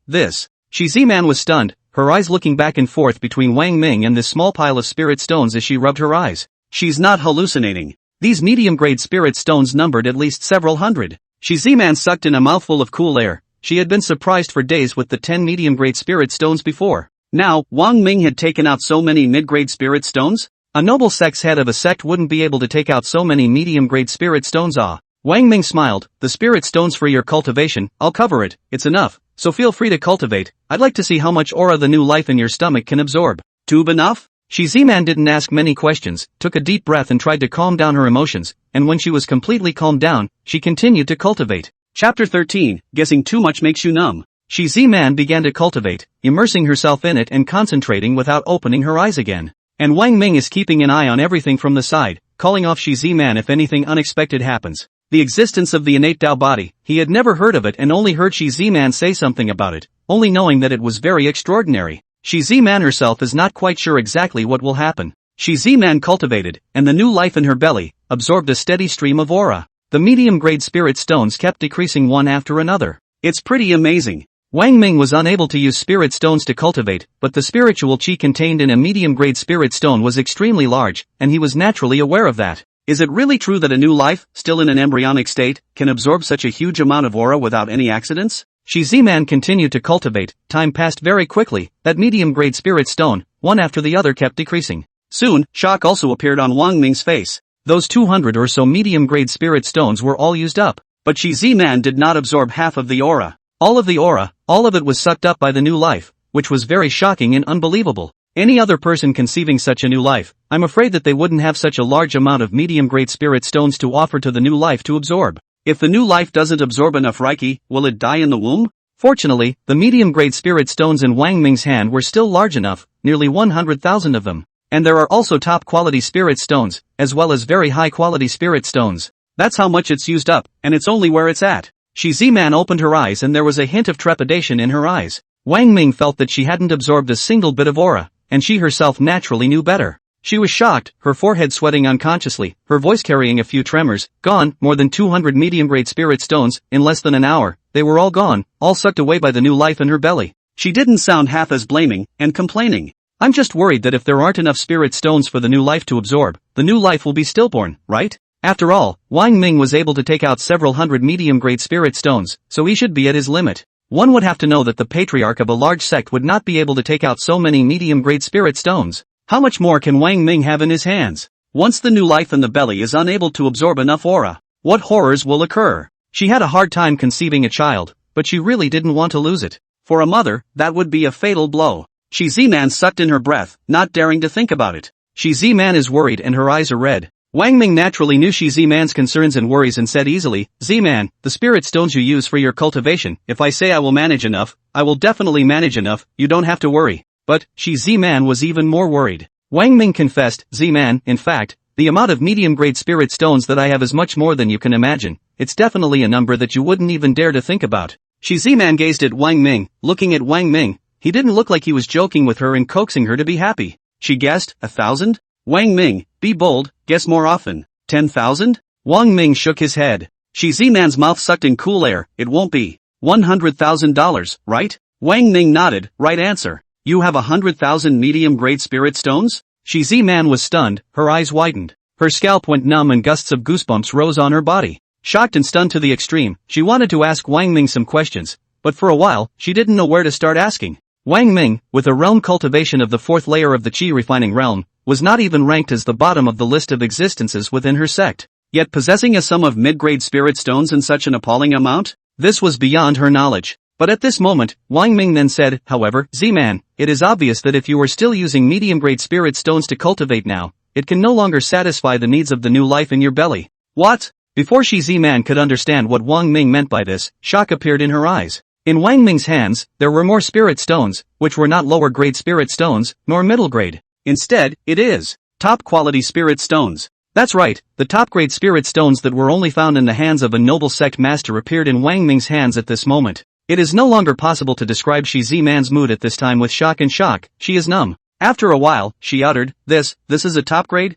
She Z-Man was stunned, her eyes looking back and forth between Wang Ming and this small pile of spirit stones as she rubbed her eyes. She's not hallucinating. These medium-grade spirit stones numbered at least several hundred. She Z-Man sucked in a mouthful of cool air. She had been surprised for days with the 10 medium-grade spirit stones before. Now, Wang Ming had taken out so many mid-grade spirit stones? A noble sect's head of a sect wouldn't be able to take out so many medium-grade spirit stones. Wang Ming smiled, the spirit stones for your cultivation, I'll cover it, it's enough, so feel free to cultivate, I'd like to see how much aura the new life in your stomach can absorb. Tube enough? She Z-Man didn't ask many questions, took a deep breath and tried to calm down her emotions, and when she was completely calmed down, she continued to cultivate. Chapter 13, Guessing Too Much Makes You Numb. She Z-Man began to cultivate, immersing herself in it and concentrating without opening her eyes again. And Wang Ming is keeping an eye on everything from the side, calling off She Z-Man if anything unexpected happens. The existence of the innate Tao body, he had never heard of it and only heard She Z-Man say something about it, only knowing that it was very extraordinary. She Z-Man herself is not quite sure exactly what will happen. She Z-Man cultivated, and the new life in her belly absorbed a steady stream of aura. The medium-grade spirit stones kept decreasing one after another. It's pretty amazing. Wang Ming was unable to use spirit stones to cultivate, but the spiritual chi contained in a medium-grade spirit stone was extremely large, and he was naturally aware of that. Is it really true that a new life, still in an embryonic state, can absorb such a huge amount of aura without any accidents? She Z-Man continued to cultivate, time passed very quickly, that medium-grade spirit stone, one after the other kept decreasing. Soon, shock also appeared on Wang Ming's face. Those 200 or so medium-grade spirit stones were all used up, but She Z-Man did not absorb half of the aura. All of the aura, all of it was sucked up by the new life, which was very shocking and unbelievable. Any other person conceiving such a new life, I'm afraid that they wouldn't have such a large amount of medium-grade spirit stones to offer to the new life to absorb. If the new life doesn't absorb enough Reiki, will it die in the womb? Fortunately, the medium-grade spirit stones in Wang Ming's hand were still large enough, nearly 100,000 of them. And there are also top-quality spirit stones, as well as very high-quality spirit stones. That's how much it's used up, and it's only where it's at. She Z-Man opened her eyes and there was a hint of trepidation in her eyes. Wang Ming felt that she hadn't absorbed a single bit of aura, and she herself naturally knew better. She was shocked, her forehead sweating unconsciously, her voice carrying a few tremors. Gone, more than 200 medium-grade spirit stones, in less than an hour, they were all gone, all sucked away by the new life in her belly. She didn't sound half as blaming and complaining. I'm just worried that if there aren't enough spirit stones for the new life to absorb, the new life will be stillborn, right? After all, Wang Ming was able to take out several hundred medium-grade spirit stones, so he should be at his limit. One would have to know that the patriarch of a large sect would not be able to take out so many medium-grade spirit stones. How much more can Wang Ming have in his hands? Once the new life in the belly is unable to absorb enough aura, what horrors will occur? She had a hard time conceiving a child, but she really didn't want to lose it. For a mother, that would be a fatal blow. She Z-Man sucked in her breath, not daring to think about it. She Z-Man is worried and her eyes are red. Wang Ming naturally knew She Z-Man's concerns and worries and said easily, Z-Man, the spirit stones you use for your cultivation, if I say I will manage enough, I will definitely manage enough, you don't have to worry. But, She Z-Man was even more worried. Wang Ming confessed, Z-Man, in fact, the amount of medium-grade spirit stones that I have is much more than you can imagine. It's definitely a number that you wouldn't even dare to think about. She Z-Man gazed at Wang Ming, looking at Wang Ming. He didn't look like he was joking with her and coaxing her to be happy. She guessed, 1,000? Wang Ming, be bold, guess more often. 10,000? Wang Ming shook his head. She Z-Man's mouth sucked in cool air, it won't be. $100,000, right? Wang Ming nodded, right answer. You have 100,000 medium-grade spirit stones? She Z-Man was stunned, her eyes widened. Her scalp went numb and gusts of goosebumps rose on her body. Shocked and stunned to the extreme, she wanted to ask Wang Ming some questions, but for a while, she didn't know where to start asking. Wang Ming, with a realm cultivation of the 4th layer of the Qi refining realm, was not even ranked as the bottom of the list of existences within her sect. Yet possessing a sum of mid-grade spirit stones in such an appalling amount? This was beyond her knowledge. But at this moment, Wang Ming then said, however, Z-Man, it is obvious that if you are still using medium-grade spirit stones to cultivate now, it can no longer satisfy the needs of the new life in your belly. What? Before Shi Ziman could understand what Wang Ming meant by this, shock appeared in her eyes. In Wang Ming's hands, there were more spirit stones, which were not lower-grade spirit stones, nor middle-grade. Instead, it is top-quality spirit stones. That's right, the top-grade spirit stones that were only found in the hands of a noble sect master appeared in Wang Ming's hands at this moment. It is no longer possible to describe Shi Ziman's mood at this time with shock and shock. She is numb. After a while, she uttered, This is a top-grade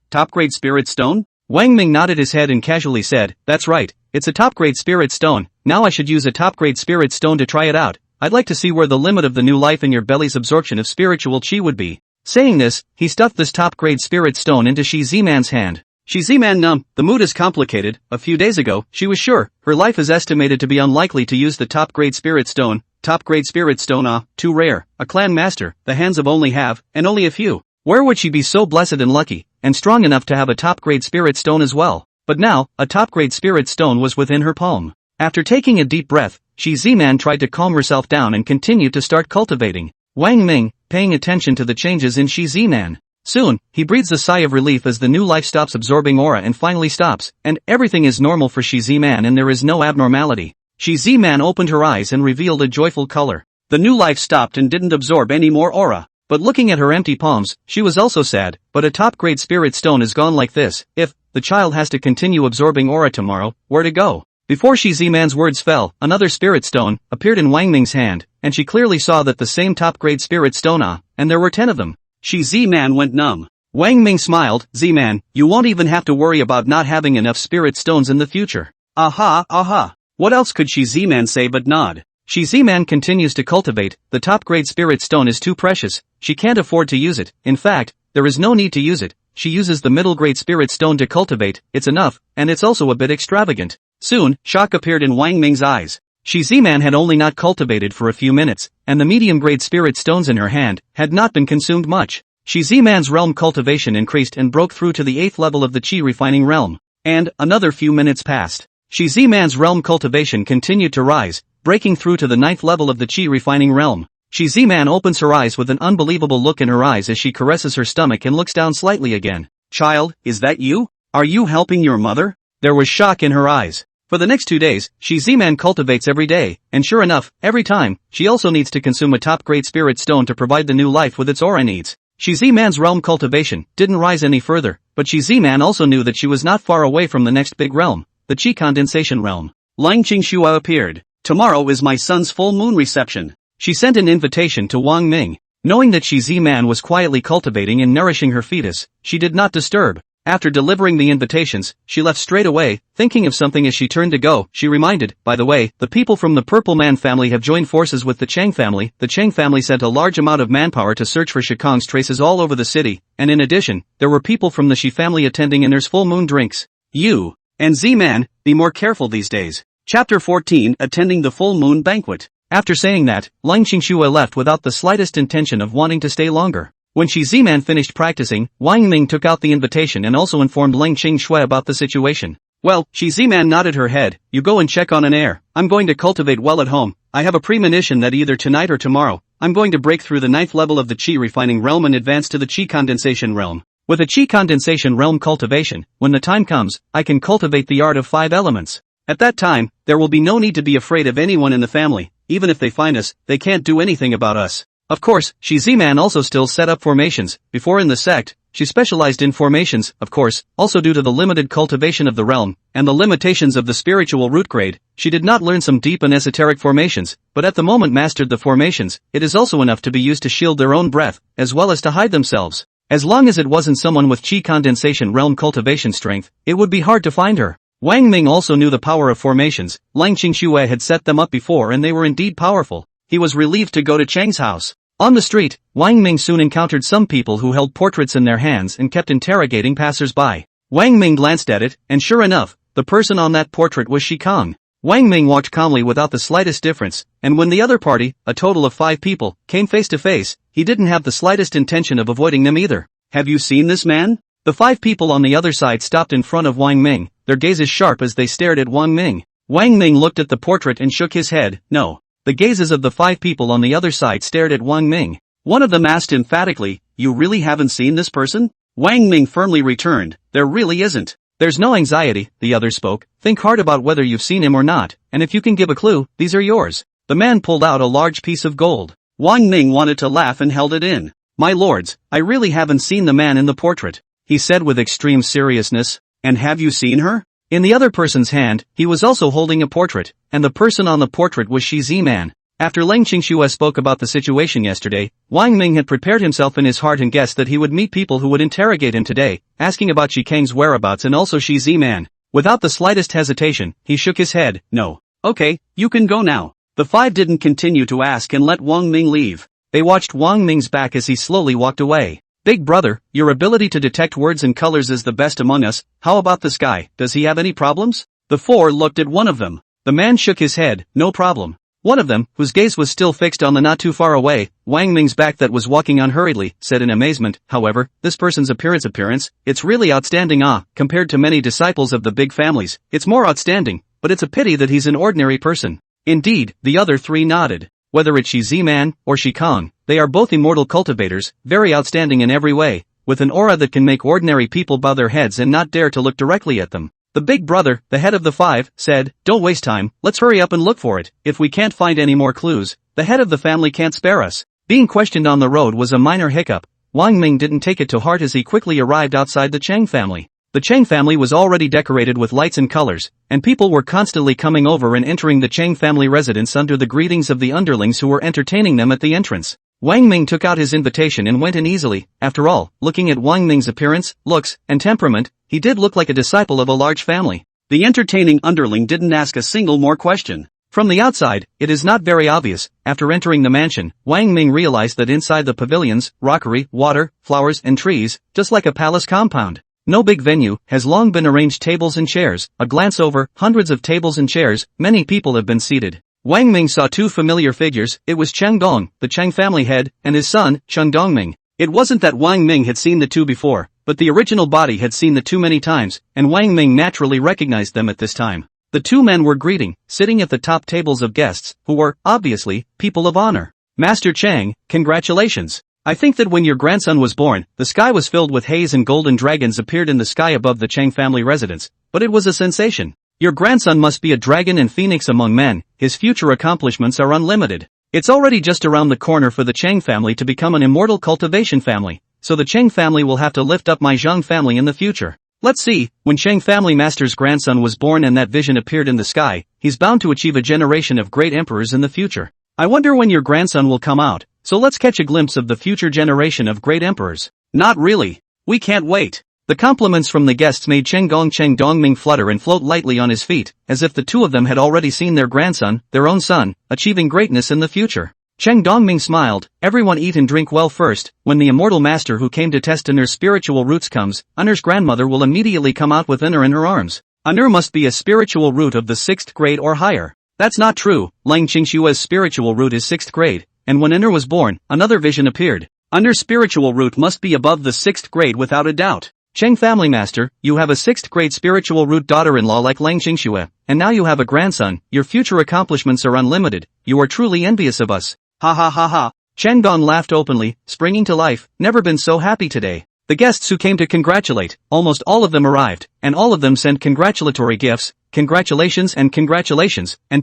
spirit stone? Wang Ming nodded his head and casually said, That's right, it's a top-grade spirit stone. Now I should use a top-grade spirit stone to try it out. I'd like to see where the limit of the new life in your belly's absorption of spiritual chi would be. Saying this, he stuffed this top-grade spirit stone into Shi Ziman's hand. Shi Ziman numb, the mood is complicated. A few days ago, she was sure, her life is estimated to be unlikely to use the top-grade spirit stone. Top-grade spirit stone, too rare. A clan master, the hands of only have, and only a few. Where would she be so blessed and lucky, and strong enough to have a top-grade spirit stone as well? But now, a top-grade spirit stone was within her palm. After taking a deep breath, Shi Ziman tried to calm herself down and continued to start cultivating. Wang Ming, paying attention to the changes in Shi Ziman. Soon, he breathes a sigh of relief as the new life stops absorbing aura and finally stops, and everything is normal for Shi Ziman and there is no abnormality. Shi Ziman opened her eyes and revealed a joyful color. The new life stopped and didn't absorb any more aura. But looking at her empty palms, she was also sad, but a top-grade spirit stone is gone like this. If the child has to continue absorbing aura tomorrow, where to go? Before Shi Ziman's words fell, another spirit stone appeared in Wang Ming's hand, and she clearly saw that the same top-grade spirit stone, and there were 10 of them. Shi Ziman went numb. Wang Ming smiled, Ziman, you won't even have to worry about not having enough spirit stones in the future. Aha. What else could Shi Ziman say but nod? Shi Ziman continues to cultivate, the top-grade spirit stone is too precious, she can't afford to use it. In fact, there is no need to use it. She uses the middle-grade spirit stone to cultivate, it's enough, and it's also a bit extravagant. Soon, shock appeared in Wang Ming's eyes. Shi Ziman had only not cultivated for a few minutes, and the medium-grade spirit stones in her hand had not been consumed much. Shi Ziman's realm cultivation increased and broke through to the 8th level of the chi refining realm. And, another few minutes passed. Shi Ziman's realm cultivation continued to rise, breaking through to the 9th level of the chi refining realm. Shi Ziman opens her eyes with an unbelievable look in her eyes as she caresses her stomach and looks down slightly again. Child, is that you? Are you helping your mother? There was shock in her eyes. For the next 2 days, Shi Ziman cultivates every day, and sure enough, every time, she also needs to consume a top-grade spirit stone to provide the new life with its aura needs. Shi Ziman's realm cultivation didn't rise any further, but Shi Ziman also knew that she was not far away from the next big realm, the chi condensation realm. Lang Qingxua appeared. Tomorrow is my son's full moon reception. She sent an invitation to Wang Ming. Knowing that Shi Ziman was quietly cultivating and nourishing her fetus, she did not disturb. After delivering the invitations, she left straight away, thinking of something as she turned to go. She reminded, by the way, the people from the Purple Man family have joined forces with the Chang family. The Chang family sent a large amount of manpower to search for Shikong's traces all over the city, and in addition, there were people from the Shi family attending in their full moon drinks. You and Z-Man, be more careful these days. Chapter 14, Attending the Full Moon Banquet. After saying that, Lang Qingxua left without the slightest intention of wanting to stay longer. When Shi Ziman finished practicing, Wang Ming took out the invitation and also informed Lang Qingxua about the situation. Well, Shi Ziman nodded her head, you go and check on an heir. I'm going to cultivate well at home. I have a premonition that either tonight or tomorrow, I'm going to break through the 9th level of the chi refining realm and advance to the chi condensation realm. With a chi condensation realm cultivation, when the time comes, I can cultivate the art of 5 elements. At that time, there will be no need to be afraid of anyone in the family. Even if they find us, they can't do anything about us. Of course, Shi Ziman also still set up formations. Before in the sect, she specialized in formations, of course, also due to the limited cultivation of the realm, and the limitations of the spiritual root grade, she did not learn some deep and esoteric formations, but at the moment mastered the formations. It is also enough to be used to shield their own breath, as well as to hide themselves. As long as it wasn't someone with chi condensation realm cultivation strength, it would be hard to find her. Wang Ming also knew the power of formations. Lang Qingxua had set them up before and they were indeed powerful. He was relieved to go to Chang's house. On the street, Wang Ming soon encountered some people who held portraits in their hands and kept interrogating passers-by. Wang Ming glanced at it, and sure enough, the person on that portrait was Shikong. Wang Ming walked calmly without the slightest difference, and when the other party, a total of 5 people, came face to face, he didn't have the slightest intention of avoiding them either. Have you seen this man? The 5 people on the other side stopped in front of Wang Ming, their gazes sharp as they stared at Wang Ming. Wang Ming looked at the portrait and shook his head, no. The gazes of the 5 people on the other side stared at Wang Ming. One of them asked emphatically, you really haven't seen this person? Wang Ming firmly returned, there really isn't. There's no anxiety, the other spoke, think hard about whether you've seen him or not, and if you can give a clue, these are yours. The man pulled out a large piece of gold. Wang Ming wanted to laugh and held it in. My lords, I really haven't seen the man in the portrait, he said with extreme seriousness. And have you seen her? In the other person's hand, he was also holding a portrait, and the person on the portrait was Shi Ziman. After Leng Qingxue spoke about the situation yesterday, Wang Ming had prepared himself in his heart and guessed that he would meet people who would interrogate him today, asking about Shi Kang's whereabouts and also Shi Ziman. Without the slightest hesitation, he shook his head, no. Okay, you can go now. The five didn't continue to ask and let Wang Ming leave. They watched Wang Ming's back as he slowly walked away. Big brother, your ability to detect words and colors is the best among us, how about this guy, does he have any problems? The four looked at one of them. The man shook his head, no problem. One of them, whose gaze was still fixed on the not too far away, Wang Ming's back that was walking unhurriedly, said in amazement, however, this person's appearance, it's really outstanding compared to many disciples of the big families, it's more outstanding, but it's a pity that he's an ordinary person. Indeed, the other three nodded. Whether it's Shi Ziman or Shi Kang, they are both immortal cultivators, very outstanding in every way, with an aura that can make ordinary people bow their heads and not dare to look directly at them. The big brother, the head of the five, said, don't waste time, let's hurry up and look for it. If we can't find any more clues, the head of the family can't spare us. Being questioned on the road was a minor hiccup. Wang Ming didn't take it to heart as he quickly arrived outside the Chang family. The Chang family was already decorated with lights and colors, and people were constantly coming over and entering the Chang family residence under the greetings of the underlings who were entertaining them at the entrance. Wang Ming took out his invitation and went in easily. After all, looking at Wang Ming's appearance, looks, and temperament, he did look like a disciple of a large family. The entertaining underling didn't ask a single more question. From the outside, it is not very obvious. After entering the mansion, Wang Ming realized that inside the pavilions, rockery, water, flowers and trees, just like a palace compound. No big venue, has long been arranged tables and chairs, a glance over, hundreds of tables and chairs, many people have been seated. Wang Ming saw two familiar figures, it was Cheng Dong, the Cheng family head, and his son, Cheng Dongming. It wasn't that Wang Ming had seen the two before, but the original body had seen the two many times, and Wang Ming naturally recognized them at this time. The two men were greeting, sitting at the top tables of guests, who were, obviously, people of honor. Master Cheng, congratulations. I think that when your grandson was born, the sky was filled with haze and golden dragons appeared in the sky above the Cheng family residence, but it was a sensation. Your grandson must be a dragon and phoenix among men, his future accomplishments are unlimited. It's already just around the corner for the Cheng family to become an immortal cultivation family, so the Cheng family will have to lift up my Zhang family in the future. Let's see, when Cheng family master's grandson was born and that vision appeared in the sky, he's bound to achieve a generation of great emperors in the future. I wonder when your grandson will come out. So let's catch a glimpse of the future generation of great emperors. Not really. We can't wait. The compliments from the guests made Cheng Dongming flutter and float lightly on his feet, as if the two of them had already seen their grandson, their own son, achieving greatness in the future. Cheng Dongming smiled, everyone eat and drink well first, when the immortal master who came to test Anur's spiritual roots comes, Anur's grandmother will immediately come out with Anur in her arms. Anur must be a spiritual root of the 6th grade or higher. That's not true, Leng Qingshua's spiritual root is 6th grade. And when Anur was born, another vision appeared. Anur's spiritual root must be above the 6th grade without a doubt. Cheng family master, you have a 6th grade spiritual root daughter-in-law like Leng Qingxue, and now you have a grandson, your future accomplishments are unlimited, you are truly envious of us. Ha ha ha ha. Cheng Dong laughed openly, springing to life, never been so happy today. The guests who came to congratulate, almost all of them arrived, and all of them sent congratulatory gifts, congratulations, and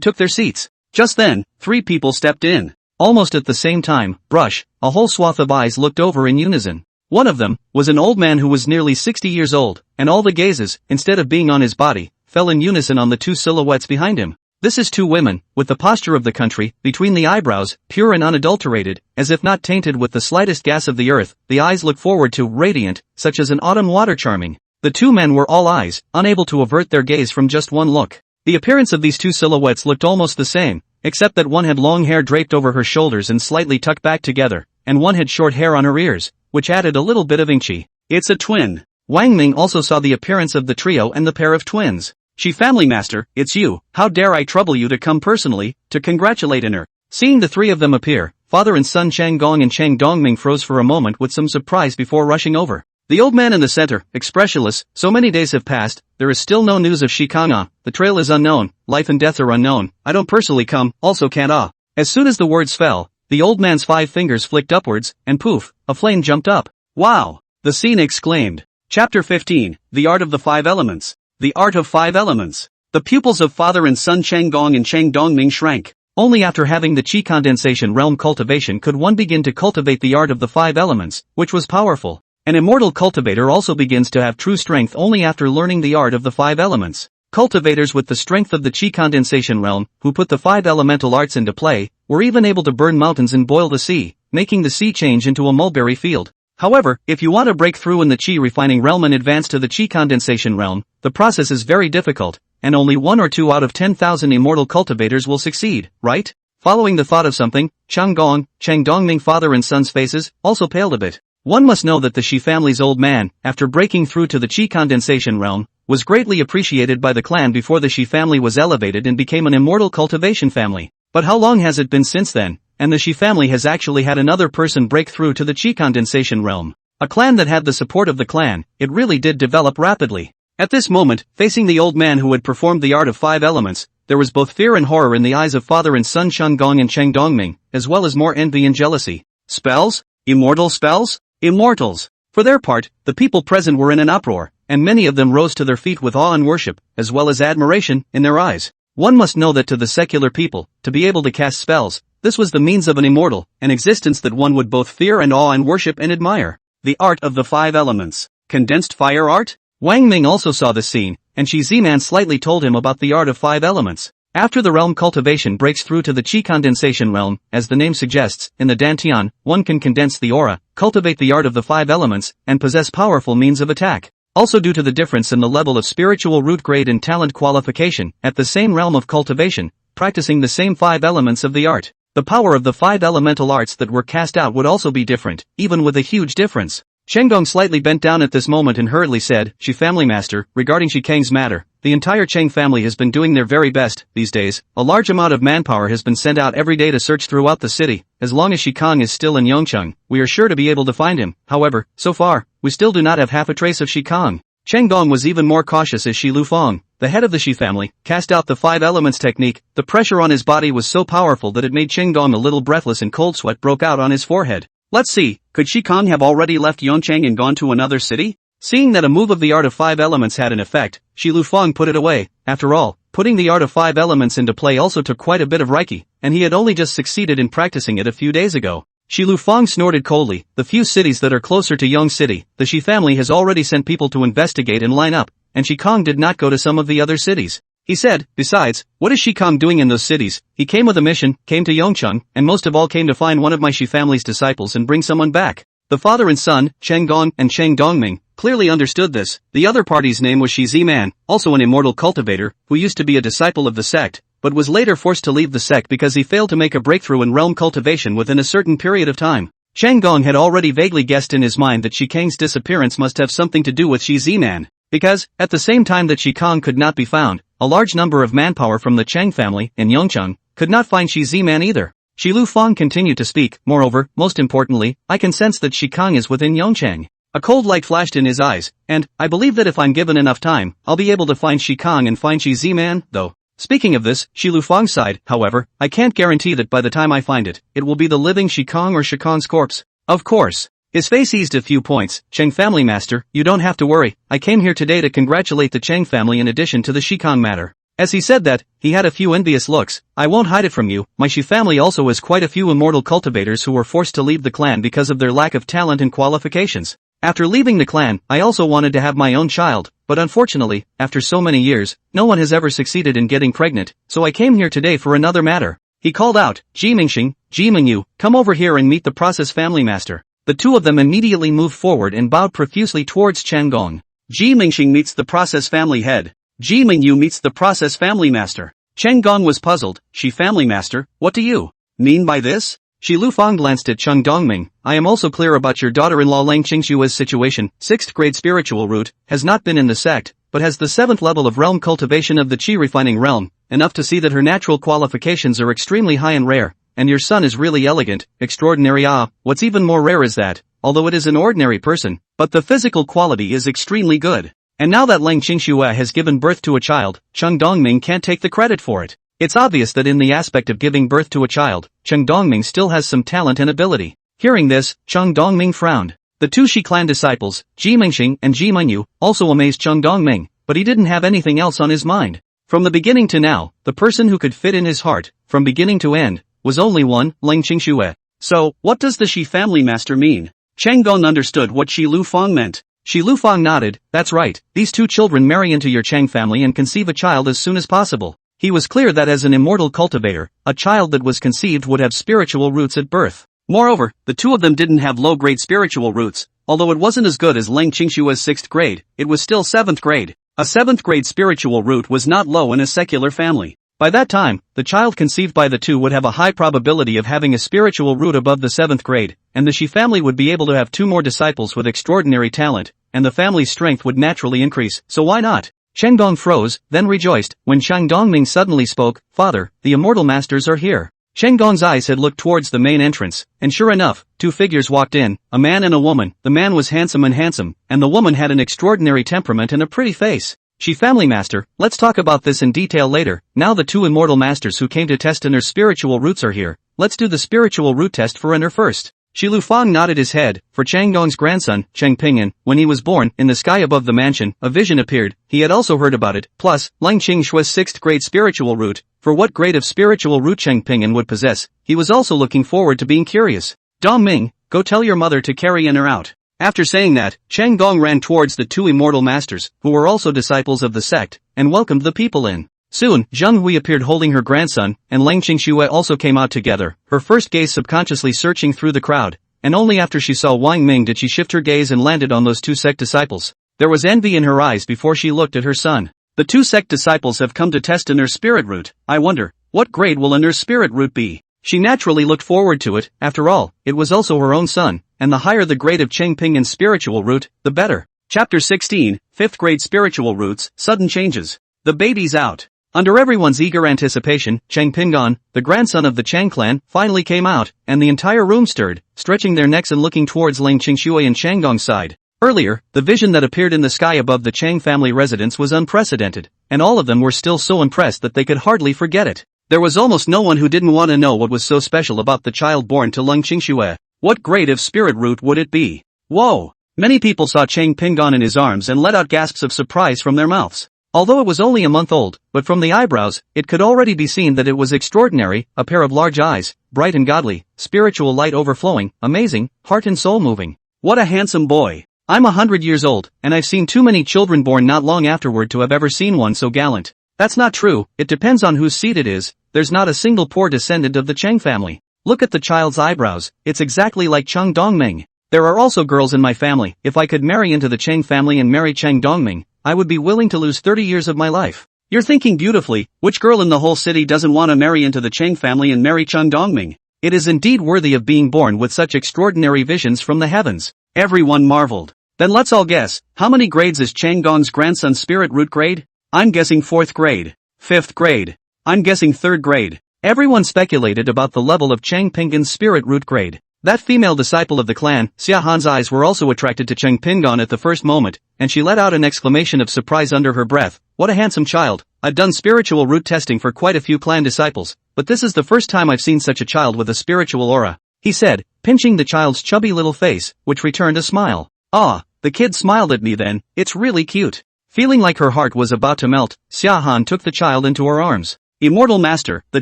took their seats. Just then, 3 people stepped in. Almost at the same time, Brush, a whole swath of eyes looked over in unison. One of them was an old man who was nearly 60 years old, and all the gazes, instead of being on his body, fell in unison on the 2 silhouettes behind him. This is 2 women, with the posture of the country, between the eyebrows, pure and unadulterated, as if not tainted with the slightest gas of the earth, the eyes look forward to, radiant, such as an autumn water charming. The 2 men were all eyes, unable to avert their gaze from just one look. The appearance of these 2 silhouettes looked almost the same, except that one had long hair draped over her shoulders and slightly tucked back together, and one had short hair on her ears, which added a little bit of inchi. It's a twin. Wang Ming also saw the appearance of the trio and the pair of twins. She family master, it's you, how dare I trouble you to come personally, to congratulate Anur. Seeing the 3 of them appear, father and son Cheng Gong and Cheng Dongming froze for a moment with some surprise before rushing over. The old man in the center, expressionless, so many days have passed, there is still no news of Shi Kang. The trail is unknown, life and death are unknown, I don't personally come, also can't As soon as the words fell, the old man's 5 fingers flicked upwards, and poof, a flame jumped up. Wow! The scene exclaimed. Chapter 15, The Art of the Five Elements. The Art of Five Elements. The pupils of father and son Chang Gong and Chang Dongming shrank. Only after having the Qi condensation realm cultivation could one begin to cultivate the art of the five elements, which was powerful. An immortal cultivator also begins to have true strength only after learning the art of the five elements. Cultivators with the strength of the Qi condensation realm, who put the five elemental arts into play, were even able to burn mountains and boil the sea, making the sea change into a mulberry field. However, if you want to break through in the Qi refining realm and advance to the Qi condensation realm, the process is very difficult, and only 1 or 2 out of 10,000 immortal cultivators will succeed, right? Following the thought of something, Chang Gong, Chang Dongming father and son's faces also paled a bit. One must know that the Shi family's old man, after breaking through to the Qi condensation realm, was greatly appreciated by the clan before the Shi family was elevated and became an immortal cultivation family. But how long has it been since then? And the Shi family has actually had another person break through to the Qi condensation realm. A clan that had the support of the clan, it really did develop rapidly. At this moment, facing the old man who had performed the art of five elements, there was both fear and horror in the eyes of father and son Chang Gong and Chang Dongming, as well as more envy and jealousy. Spells? Immortal spells? Immortals! For their part, the people present were in an uproar, and many of them rose to their feet with awe and worship, as well as admiration, in their eyes. One must know that to the secular people, to be able to cast spells, this was the means of an immortal, an existence that one would both fear and awe and worship and admire. The art of the five elements. Condensed fire art? Wang Ming also saw this scene, and Shi Ziman slightly told him about the art of five elements. After the realm cultivation breaks through to the Qi condensation realm, as the name suggests, in the Dantian, one can condense the aura, cultivate the art of the five elements, and possess powerful means of attack. Also due to the difference in the level of spiritual root grade and talent qualification, at the same realm of cultivation, practicing the same five elements of the art, the power of the five elemental arts that were cast out would also be different, even with a huge difference. Cheng Gong slightly bent down at this moment and hurriedly said, Shi family master, regarding Shi Kang's matter, the entire Cheng family has been doing their very best. These days, a large amount of manpower has been sent out every day to search throughout the city. As long as Shi Kang is still in Yongcheng, we are sure to be able to find him. However, so far, we still do not have half a trace of Shi Kang. Cheng Gong was even more cautious as Shi Lufeng, the head of the Shi family, cast out the five elements technique. The pressure on his body was so powerful that it made Cheng Gong a little breathless and cold sweat broke out on his forehead. Let's see, could Shi Kang have already left Yongcheng and gone to another city? Seeing that a move of the art of five elements had an effect, Shi Lufeng put it away. After all, putting the art of five elements into play also took quite a bit of Reiki, and he had only just succeeded in practicing it a few days ago. Shi Lufeng snorted coldly. The few cities that are closer to Yong City, the Shi family has already sent people to investigate and line up, and Shi Kang did not go to some of the other cities. He said, besides, what is Shi Kang doing in those cities? He came with a mission, came to Yongcheng, and most of all came to find one of my Shi family's disciples and bring someone back. The father and son, Cheng Gong and Cheng Dongming, clearly understood this. The other party's name was Shi Ziman, also an immortal cultivator, who used to be a disciple of the sect, but was later forced to leave the sect because he failed to make a breakthrough in realm cultivation within a certain period of time. Cheng Gong had already vaguely guessed in his mind that Shi Kang's disappearance must have something to do with Shi Ziman, because, at the same time that Shi Kang could not be found, a large number of manpower from the Cheng family, in Yongcheng, could not find Shi Ziman either. Shi Lufeng continued to speak. Moreover, most importantly, I can sense that Shi Kang is within Yongcheng. A cold light flashed in his eyes, and, I believe that if I'm given enough time, I'll be able to find Shi Kang and find Shi Ziman, though. Speaking of this, Shi Lufeng sighed. However, I can't guarantee that by the time I find it, it will be the living Shi Kang or Shi Kang's corpse. Of course. His face eased a few points. Cheng family master, you don't have to worry. I came here today to congratulate the Cheng family in addition to the Shi Kang matter. As he said that, he had a few envious looks. I won't hide it from you, my Shi family also has quite a few immortal cultivators who were forced to leave the clan because of their lack of talent and qualifications. After leaving the clan, I also wanted to have my own child, but unfortunately, after so many years, no one has ever succeeded in getting pregnant, so I came here today for another matter. He called out, Ji Mingxing, Ji Mingyu, come over here and meet the process family master. The two of them immediately moved forward and bowed profusely towards Cheng Gong. Ji Mingxing meets the process family head. Ji Mingyu meets the process family master. Cheng Gong was puzzled. Shi family master, what do you mean by this? Shi Lufeng glanced at Cheng Dongming. I am also clear about your daughter-in-law Lang Qingshua's situation. 6th grade spiritual root, has not been in the sect, but has the 7th level of realm cultivation of the Qi refining realm, enough to see that her natural qualifications are extremely high and rare, and your son is really elegant, extraordinary. What's even more rare is that, although it is an ordinary person, but the physical quality is extremely good. And now that Lang Qingxue has given birth to a child, Cheng Dongming can't take the credit for it. It's obvious that in the aspect of giving birth to a child, Cheng Dongming still has some talent and ability. Hearing this, Cheng Dongming frowned. The two Shi clan disciples, Ji Mingxing and Ji Mengyu, also amazed Cheng Dongming, but he didn't have anything else on his mind. From the beginning to now, the person who could fit in his heart, from beginning to end, was only one, Ling Qingxue. So, what does the Shi family master mean? Cheng Gong understood what Shi Lufang meant. Shi Lufang nodded, that's right, these two children marry into your Cheng family and conceive a child as soon as possible. He was clear that as an immortal cultivator, a child that was conceived would have spiritual roots at birth. Moreover, the two of them didn't have low-grade spiritual roots, although it wasn't as good as Ling Qingshue's 6th grade, it was still 7th grade. A 7th grade spiritual root was not low in a secular family. By that time, the child conceived by the two would have a high probability of having a spiritual root above the 7th grade, and the Shi family would be able to have 2 more disciples with extraordinary talent, and the family's strength would naturally increase, so why not? Cheng Dong froze, then rejoiced, when Cheng Dongming suddenly spoke, Father, the immortal masters are here. Cheng Gong's eyes had looked towards the main entrance, and sure enough, 2 figures walked in, a man and a woman. The man was handsome, and the woman had an extraordinary temperament and a pretty face. Shi family master, let's talk about this in detail later. Now the 2 immortal masters who came to test Enner's spiritual roots are here. Let's do the spiritual root test for Enner first. Shi Lufang nodded his head. For Cheng Gong's grandson, Cheng Pingyan, when he was born, in the sky above the mansion, a vision appeared. He had also heard about it. Plus, Ling Qingshue's 6th grade spiritual root. For what grade of spiritual root Cheng Pingyan would possess, he was also looking forward to being curious. Dongming, go tell your mother to carry Enner out. After saying that, Cheng Gong ran towards the 2 immortal masters, who were also disciples of the sect, and welcomed the people in. Soon, Zheng Hui appeared holding her grandson, and Ling Qingxue also came out together, her first gaze subconsciously searching through the crowd, and only after she saw Wang Ming did she shift her gaze and landed on those 2 sect disciples. There was envy in her eyes before she looked at her son. The 2 sect disciples have come to test Enner's spirit root. I wonder, what grade will Enner's spirit root be? She naturally looked forward to it. After all, it was also her own son, and the higher the grade of Cheng Pingyan's spiritual root, the better. Chapter 16, 5th grade spiritual roots, sudden changes. The baby's out. Under everyone's eager anticipation, Cheng Pingyan, the grandson of the Cheng clan, finally came out, and the entire room stirred, stretching their necks and looking towards Ling Qingxue and Cheng Gong's side. Earlier, the vision that appeared in the sky above the Cheng family residence was unprecedented, and all of them were still so impressed that they could hardly forget it. There was almost no one who didn't want to know what was so special about the child born to Ling Qingxue. What grade of spirit root would it be? Whoa! Many people saw Cheng Pingyan in his arms and let out gasps of surprise from their mouths. Although it was only a month old, but from the eyebrows, it could already be seen that it was extraordinary, a pair of large eyes, bright and godly, spiritual light overflowing, amazing, heart and soul moving. What a handsome boy. I'm 100 years old, and I've seen too many children born not long afterward to have ever seen one so gallant. That's not true, it depends on whose seed it is. There's not a single poor descendant of the Cheng family. Look at the child's eyebrows, it's exactly like Cheng Dongming. There are also girls in my family. If I could marry into the Cheng family and marry Cheng Dongming, I would be willing to lose 30 years of my life. You're thinking beautifully, which girl in the whole city doesn't want to marry into the Cheng family and marry Cheng Dongming? It is indeed worthy of being born with such extraordinary visions from the heavens. Everyone marveled. Then let's all guess, how many grades is Cheng Gong's grandson's spirit root grade? I'm guessing 4th grade. 5th grade. I'm guessing 3rd grade. Everyone speculated about the level of Cheng Pingyan's spirit root grade. That female disciple of the clan, Xia Han's eyes were also attracted to Cheng Pingyan at the first moment, and she let out an exclamation of surprise under her breath. What a handsome child. I've done spiritual root testing for quite a few clan disciples, but this is the first time I've seen such a child with a spiritual aura, he said, pinching the child's chubby little face, which returned a smile. Ah, the kid smiled at me then, it's really cute. Feeling like her heart was about to melt, Xia Han took the child into her arms. Immortal master, the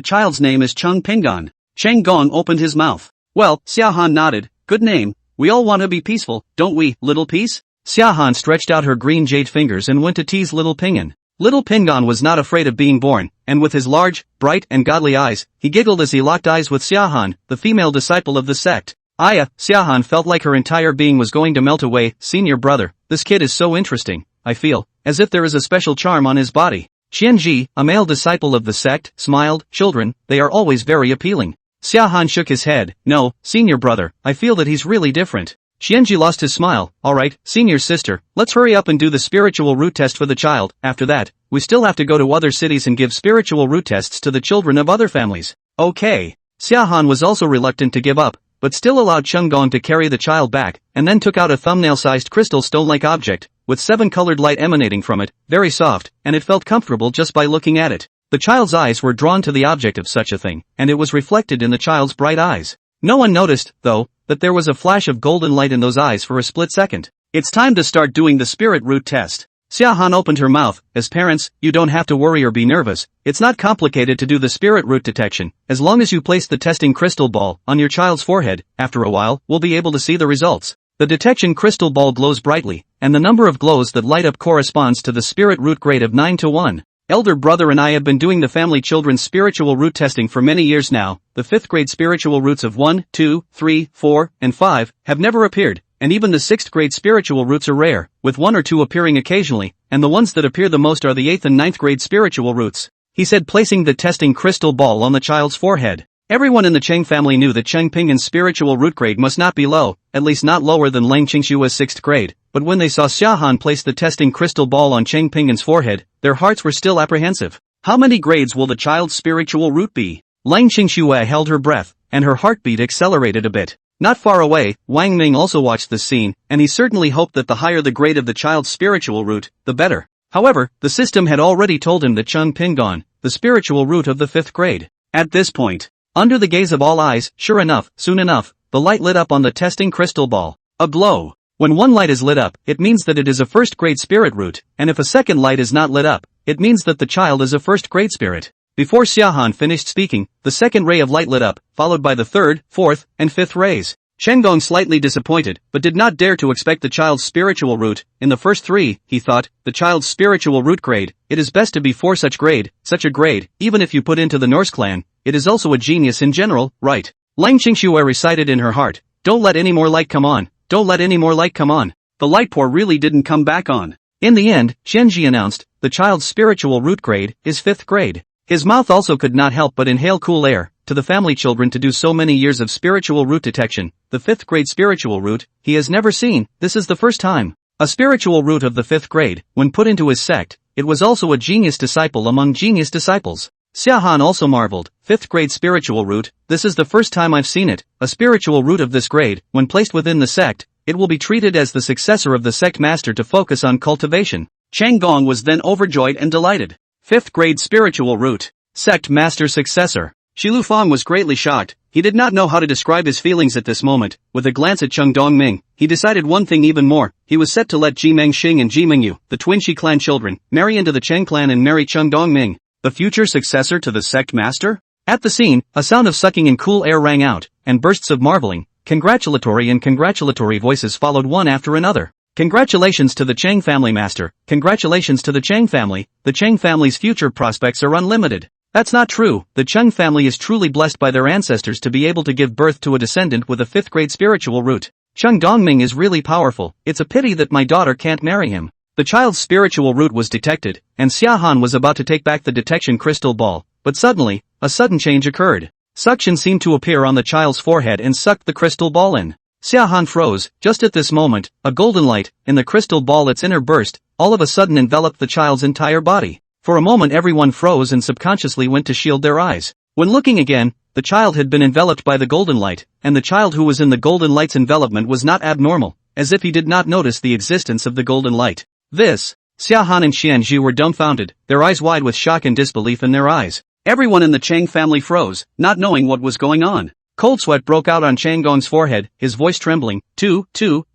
child's name is Cheng Pingyan. Cheng Gong opened his mouth. Well, Xia Han nodded. Good name. We all want to be peaceful, don't we, little piece? Xia Han stretched out her green jade fingers and went to tease little Pingyan. Little Pingyan was not afraid of being born, and with his large, bright and godly eyes, he giggled as he locked eyes with Xia Han, the female disciple of the sect. Aya, Xia Han felt like her entire being was going to melt away. Senior brother, this kid is so interesting, I feel, as if there is a special charm on his body. Qianji, a male disciple of the sect, smiled. Children, they are always very appealing. Xia Han shook his head. No, senior brother, I feel that he's really different. Qianji lost his smile. Alright, senior sister, let's hurry up and do the spiritual root test for the child. After that, we still have to go to other cities and give spiritual root tests to the children of other families. Okay. Xia Han was also reluctant to give up, but still allowed Cheng Gong to carry the child back, and then took out a thumbnail-sized crystal stone-like object, with 7 colored light emanating from it, very soft, and it felt comfortable just by looking at it. The child's eyes were drawn to the object of such a thing, and it was reflected in the child's bright eyes. No one noticed, though, that there was a flash of golden light in those eyes for a split second. It's time to start doing the spirit root test. Xiahan opened her mouth. As parents, you don't have to worry or be nervous. It's not complicated to do the spirit root detection. As long as you place the testing crystal ball on your child's forehead, after a while, we'll be able to see the results. The detection crystal ball glows brightly, and the number of glows that light up corresponds to the spirit root grade of 9 to 1. Elder brother and I have been doing the family children's spiritual root testing for many years now. The 5th grade spiritual roots of 1, 2, 3, 4, and 5 have never appeared, and even the 6th grade spiritual roots are rare, with 1 or 2 appearing occasionally, and the ones that appear the most are the 8th and 9th grade spiritual roots, he said, placing the testing crystal ball on the child's forehead. Everyone in the Cheng family knew that Cheng Ping'an's spiritual root grade must not be low, at least not lower than Lang Qingshua's 6th grade, but when they saw Xiahan place the testing crystal ball on Cheng Ping'an's forehead, their hearts were still apprehensive. How many grades will the child's spiritual root be? Lang Qingshua held her breath, and her heartbeat accelerated a bit. Not far away, Wang Ming also watched this scene, and he certainly hoped that the higher the grade of the child's spiritual root, the better. However, the system had already told him that Cheng Ping'an, the spiritual root of the 5th grade. At this point, under the gaze of all eyes, sure enough, soon enough, the light lit up on the testing crystal ball. A glow. When one light is lit up, it means that it is a 1st grade spirit root, and if a second light is not lit up, it means that the child is a 1st grade spirit. Before Xiahan finished speaking, the second ray of light lit up, followed by the 3rd, 4th, and 5th rays. Shenggong slightly disappointed, but did not dare to expect the child's spiritual root. In the first 3, he thought, the child's spiritual root grade, it is best to be 4 such a grade, even if you put into the Norse clan, it is also a genius in general, right? Lang Qingshua recited in her heart, don't let any more light come on, don't let any more light come on. The light pour really didn't come back on. In the end, Qianji announced, the child's spiritual root grade is 5th grade. His mouth also could not help but inhale cool air. To the family children to do so many years of spiritual root detection, the 5th grade spiritual root, he has never seen, this is the first time. A spiritual root of the 5th grade, when put into his sect, it was also a genius disciple among genius disciples. Xiahan also marveled, 5th grade spiritual root, this is the first time I've seen it. A spiritual root of this grade, when placed within the sect, it will be treated as the successor of the sect master to focus on cultivation. Chang Gong was then overjoyed and delighted. 5th grade spiritual root, sect master successor. Shi Lufang was greatly shocked. He did not know how to describe his feelings at this moment. With a glance at Cheng Dongming, he decided one thing even more. He was set to let Ji Mengxing and Ji Mengyu, the twin Shi clan children, marry into the Cheng clan and marry Cheng Dongming, the future successor to the sect master. At the scene, a sound of sucking in cool air rang out, and bursts of marveling, congratulatory voices followed one after another. Congratulations to the Cheng family master. Congratulations to the Cheng family. The Cheng family's future prospects are unlimited. That's not true. The Cheng family is truly blessed by their ancestors to be able to give birth to a descendant with a 5th grade spiritual root. Cheng Dongming is really powerful. It's a pity that my daughter can't marry him. The child's spiritual root was detected, and Xiahan was about to take back the detection crystal ball, but suddenly, a sudden change occurred. Suction seemed to appear on the child's forehead and sucked the crystal ball in. Xiahan froze. Just at this moment, a golden light, in the crystal ball its inner burst, all of a sudden enveloped the child's entire body. For a moment everyone froze and subconsciously went to shield their eyes. When looking again, the child had been enveloped by the golden light, and the child who was in the golden light's envelopment was not abnormal, as if he did not notice the existence of the golden light. Xiahan and Xianzhu were dumbfounded, their eyes wide with shock and disbelief in their eyes. Everyone in the Cheng family froze, not knowing what was going on. Cold sweat broke out on Chang Gong's forehead, his voice trembling. Two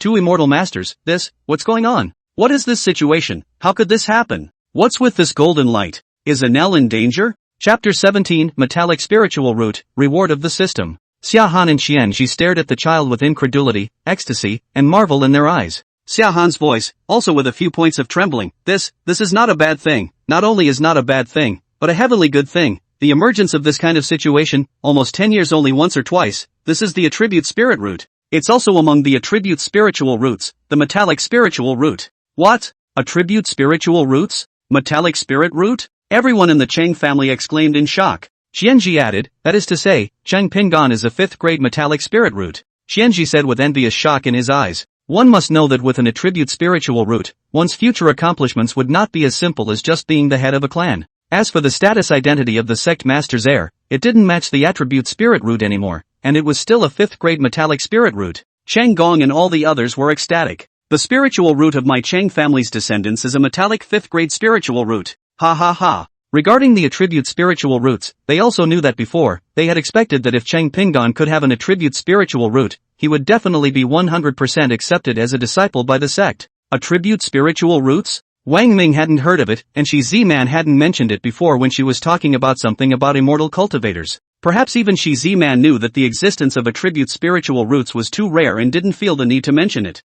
immortal masters, what's going on? What is this situation? How could this happen? What's with this golden light? Is Anel in danger? Chapter 17, Metallic Spiritual Root, Reward of the System. Xiahan and Qianzhi stared at the child with incredulity, ecstasy, and marvel in their eyes. Xiahan's voice, also with a few points of trembling. This is not a bad thing. Not only is not a bad thing, but a heavenly good thing. The emergence of this kind of situation, almost 10 years only once or twice, this is the attribute spirit root. It's also among the attribute spiritual roots, the metallic spiritual root. What? Attribute spiritual roots? Metallic spirit root? Everyone in the Cheng family exclaimed in shock. Qianzhi added, that is to say, Cheng Ping'an is a 5th grade metallic spirit root. Qianzhi said with envious shock in his eyes. One must know that with an attribute spiritual root, one's future accomplishments would not be as simple as just being the head of a clan. As for the status identity of the sect master's heir, it didn't match the attribute spirit root anymore, and it was still a 5th grade metallic spirit root. Cheng Gong and all the others were ecstatic. The spiritual root of my Cheng family's descendants is a metallic 5th grade spiritual root. Ha ha ha. Regarding the attribute spiritual roots, they also knew that before, they had expected that if Chang Pinggan could have an attribute spiritual root, he would definitely be 100% accepted as a disciple by the sect. Attribute spiritual roots? Wang Ming hadn't heard of it, and Shi Ziman hadn't mentioned it before when she was talking about something about immortal cultivators. Perhaps even Shi Ziman knew that the existence of attribute spiritual roots was too rare and didn't feel the need to mention it.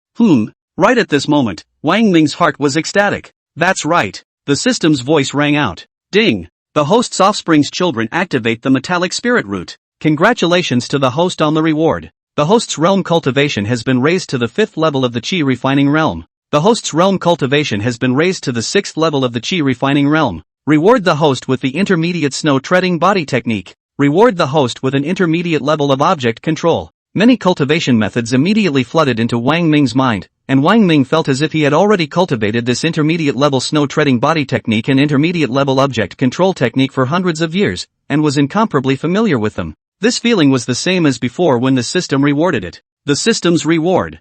Right at this moment, Wang Ming's heart was ecstatic. That's right. The system's voice rang out. Ding! The host's offspring's children activate the metallic spirit root. Congratulations to the host on the reward. The host's realm cultivation has been raised to the 5th level of the Qi refining realm. The host's realm cultivation has been raised to the 6th level of the Qi refining realm. Reward the host with the intermediate snow treading body technique. Reward the host with an intermediate level of object control. Many cultivation methods immediately flooded into Wang Ming's mind, and Wang Ming felt as if he had already cultivated this intermediate level snow treading body technique and intermediate level object control technique for hundreds of years, and was incomparably familiar with them. This feeling was the same as before when the system rewarded it. The system's reward.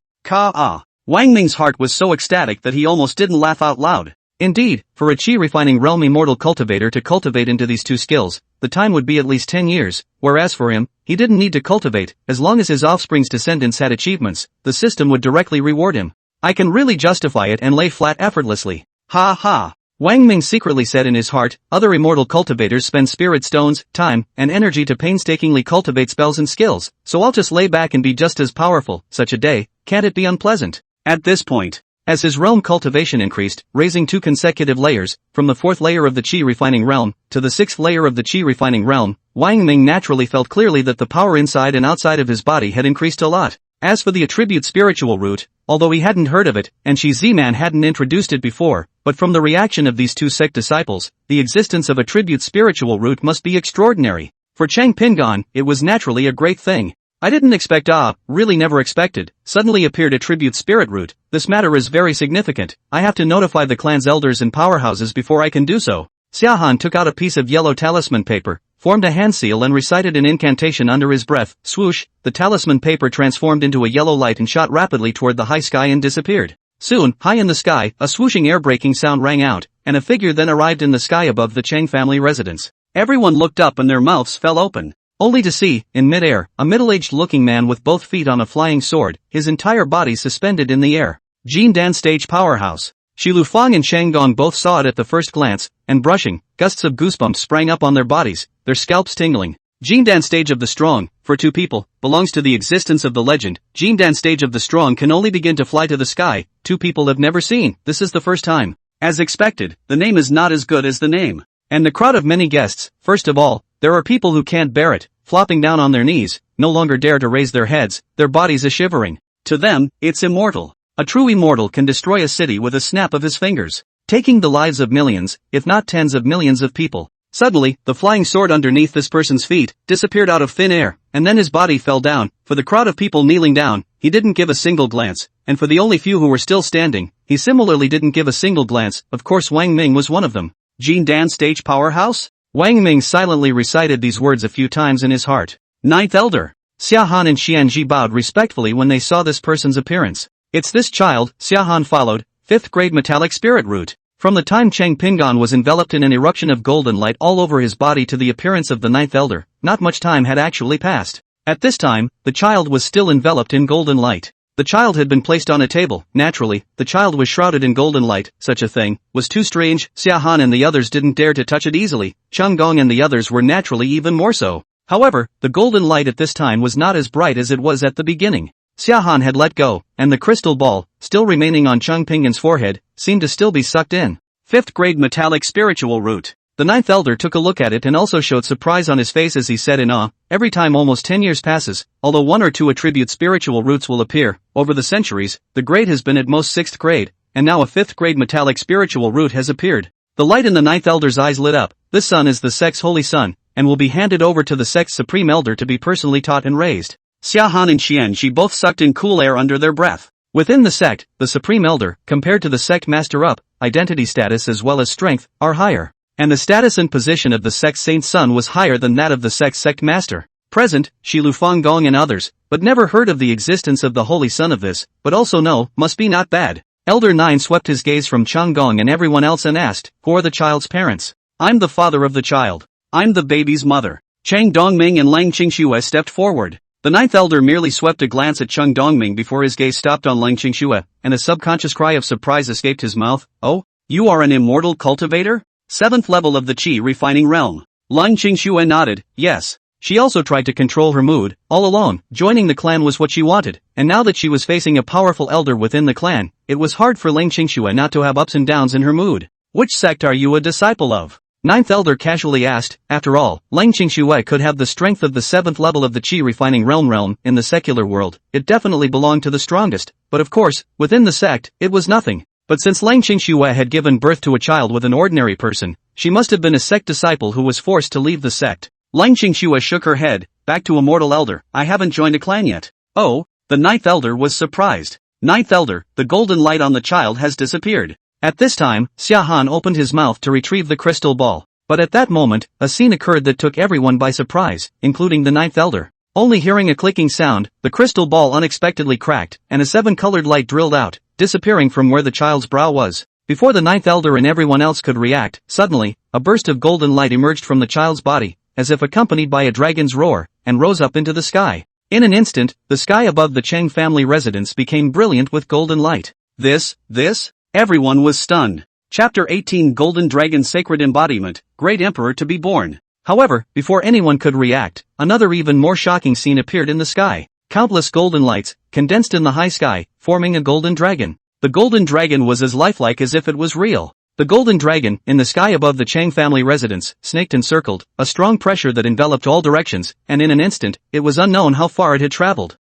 Wang Ming's heart was so ecstatic that he almost didn't laugh out loud. Indeed, for a Qi refining realm immortal cultivator to cultivate into these two skills, the time would be at least 10 years, whereas for him, he didn't need to cultivate. As long as his offspring's descendants had achievements, the system would directly reward him. I can really justify it and lay flat effortlessly. Ha ha. Wang Ming secretly said in his heart, other immortal cultivators spend spirit stones, time, and energy to painstakingly cultivate spells and skills, so I'll just lay back and be just as powerful. Such a day, can't it be unpleasant? At this point, as his realm cultivation increased, raising 2 consecutive layers, from the 4th layer of the Qi refining realm, to the 6th layer of the Qi refining realm, Wang Ming naturally felt clearly that the power inside and outside of his body had increased a lot. As for the attribute spiritual root, although he hadn't heard of it, and Shi Ziman hadn't introduced it before, but from the reaction of these 2 sect disciples, the existence of attribute spiritual root must be extraordinary. For Chang Pinggan, it was naturally a great thing. I didn't expect really never expected, suddenly appeared attribute spirit root. This matter is very significant. I have to notify the clan's elders and powerhouses before I can do so. Xiahan took out a piece of yellow talisman paper, formed a hand seal and recited an incantation under his breath. Swoosh, the talisman paper transformed into a yellow light and shot rapidly toward the high sky and disappeared. Soon, high in the sky, a swooshing air-breaking sound rang out, and a figure then arrived in the sky above the Chang family residence. Everyone looked up and their mouths fell open. Only to see, in midair, a middle-aged looking man with both feet on a flying sword, his entire body suspended in the air. Jindan stage powerhouse. Shi Lufang and Shang Gong both saw it at the first glance, and brushing, gusts of goosebumps sprang up on their bodies, their scalps tingling. Jindan stage of the strong, for 2 people, belongs to the existence of the legend. Jindan stage of the strong can only begin to fly to the sky. 2 people have never seen. This is the first time. As expected, the name is not as good as the name. And the crowd of many guests, first of all, there are people who can't bear it, flopping down on their knees, no longer dare to raise their heads, their bodies a-shivering. To them, it's immortal. A true immortal can destroy a city with a snap of his fingers, taking the lives of millions, if not tens of millions of people. Suddenly, the flying sword underneath this person's feet disappeared out of thin air, and then his body fell down. For the crowd of people kneeling down, he didn't give a single glance, and for the only few who were still standing, he similarly didn't give a single glance. Of course Wang Ming was one of them. Jindan stage powerhouse? Wang Ming silently recited these words a few times in his heart. 9th Elder. Xiahan and Xianji bowed respectfully when they saw this person's appearance. It's this child, Xiahan followed, 5th grade metallic spirit root. From the time Chang Pinggan was enveloped in an eruption of golden light all over his body to the appearance of the 9th Elder, not much time had actually passed. At this time, the child was still enveloped in golden light. The child had been placed on a table. Naturally, the child was shrouded in golden light. Such a thing was too strange. Xiahan and the others didn't dare to touch it easily. Chang Gong and the others were naturally even more so. However, the golden light at this time was not as bright as it was at the beginning. Xiahan had let go, and the crystal ball, still remaining on Chang Pinggan's forehead, seemed to still be sucked in. 5th grade metallic spiritual root. The 9th Elder took a look at it and also showed surprise on his face as he said in awe, every time almost 10 years passes, although 1 or 2 attribute spiritual roots will appear, over the centuries, the grade has been at most 6th grade, and now a 5th grade metallic spiritual root has appeared. The light in the 9th Elder's eyes lit up. This son is the sect's holy son, and will be handed over to the sect's supreme elder to be personally taught and raised. Xiahan and Xianji both sucked in cool air under their breath. Within the sect, the supreme elder, compared to the sect master identity status as well as strength, are higher. And the status and position of the sect's saint son was higher than that of the sect's sect master. Present, Shi Lufang Gong and others, but never heard of the existence of the holy son of this, but also know, must be not bad. Elder 9 swept his gaze from Chang Gong and everyone else and asked, who are the child's parents? I'm the father of the child. I'm the baby's mother. Chang Dongming and Lang Qingxue stepped forward. The ninth elder merely swept a glance at Chang Dongming before his gaze stopped on Lang Qingxue, and a subconscious cry of surprise escaped his mouth. Oh, you are an immortal cultivator? 7th level of the Qi refining realm. Lang Qingxue nodded, yes. She also tried to control her mood. All alone, joining the clan was what she wanted, and now that she was facing a powerful elder within the clan, it was hard for Lang Qingxue not to have ups and downs in her mood. Which sect are you a disciple of? Ninth elder casually asked. After all, Lang Qingxue could have the strength of the 7th level of the Qi refining realm. In the secular world, it definitely belonged to the strongest, but of course, within the sect, it was nothing. But since Lang Qingxue had given birth to a child with an ordinary person, she must have been a sect disciple who was forced to leave the sect. Lang Qingxue shook her head. Back to immortal elder, I haven't joined a clan yet. Oh, the ninth elder was surprised. Ninth elder, the golden light on the child has disappeared. At this time, Xia Han opened his mouth to retrieve the crystal ball. But at that moment, a scene occurred that took everyone by surprise, including the ninth elder. Only hearing a clicking sound, the crystal ball unexpectedly cracked, and a 7-colored light drilled out, disappearing from where the child's brow was. Before the ninth elder and everyone else could react, suddenly, a burst of golden light emerged from the child's body, as if accompanied by a dragon's roar, and rose up into the sky. In an instant, the sky above the Cheng family residence became brilliant with golden light. This? Everyone was stunned. Chapter 18 Golden Dragon Sacred Embodiment, Great Emperor to be born. However, before anyone could react, another even more shocking scene appeared in the sky. Countless golden lights, condensed in the high sky, forming a golden dragon. The golden dragon was as lifelike as if it was real. The golden dragon, in the sky above the Chang family residence, snaked and circled, a strong pressure that enveloped all directions, and in an instant, it was unknown how far it had traveled.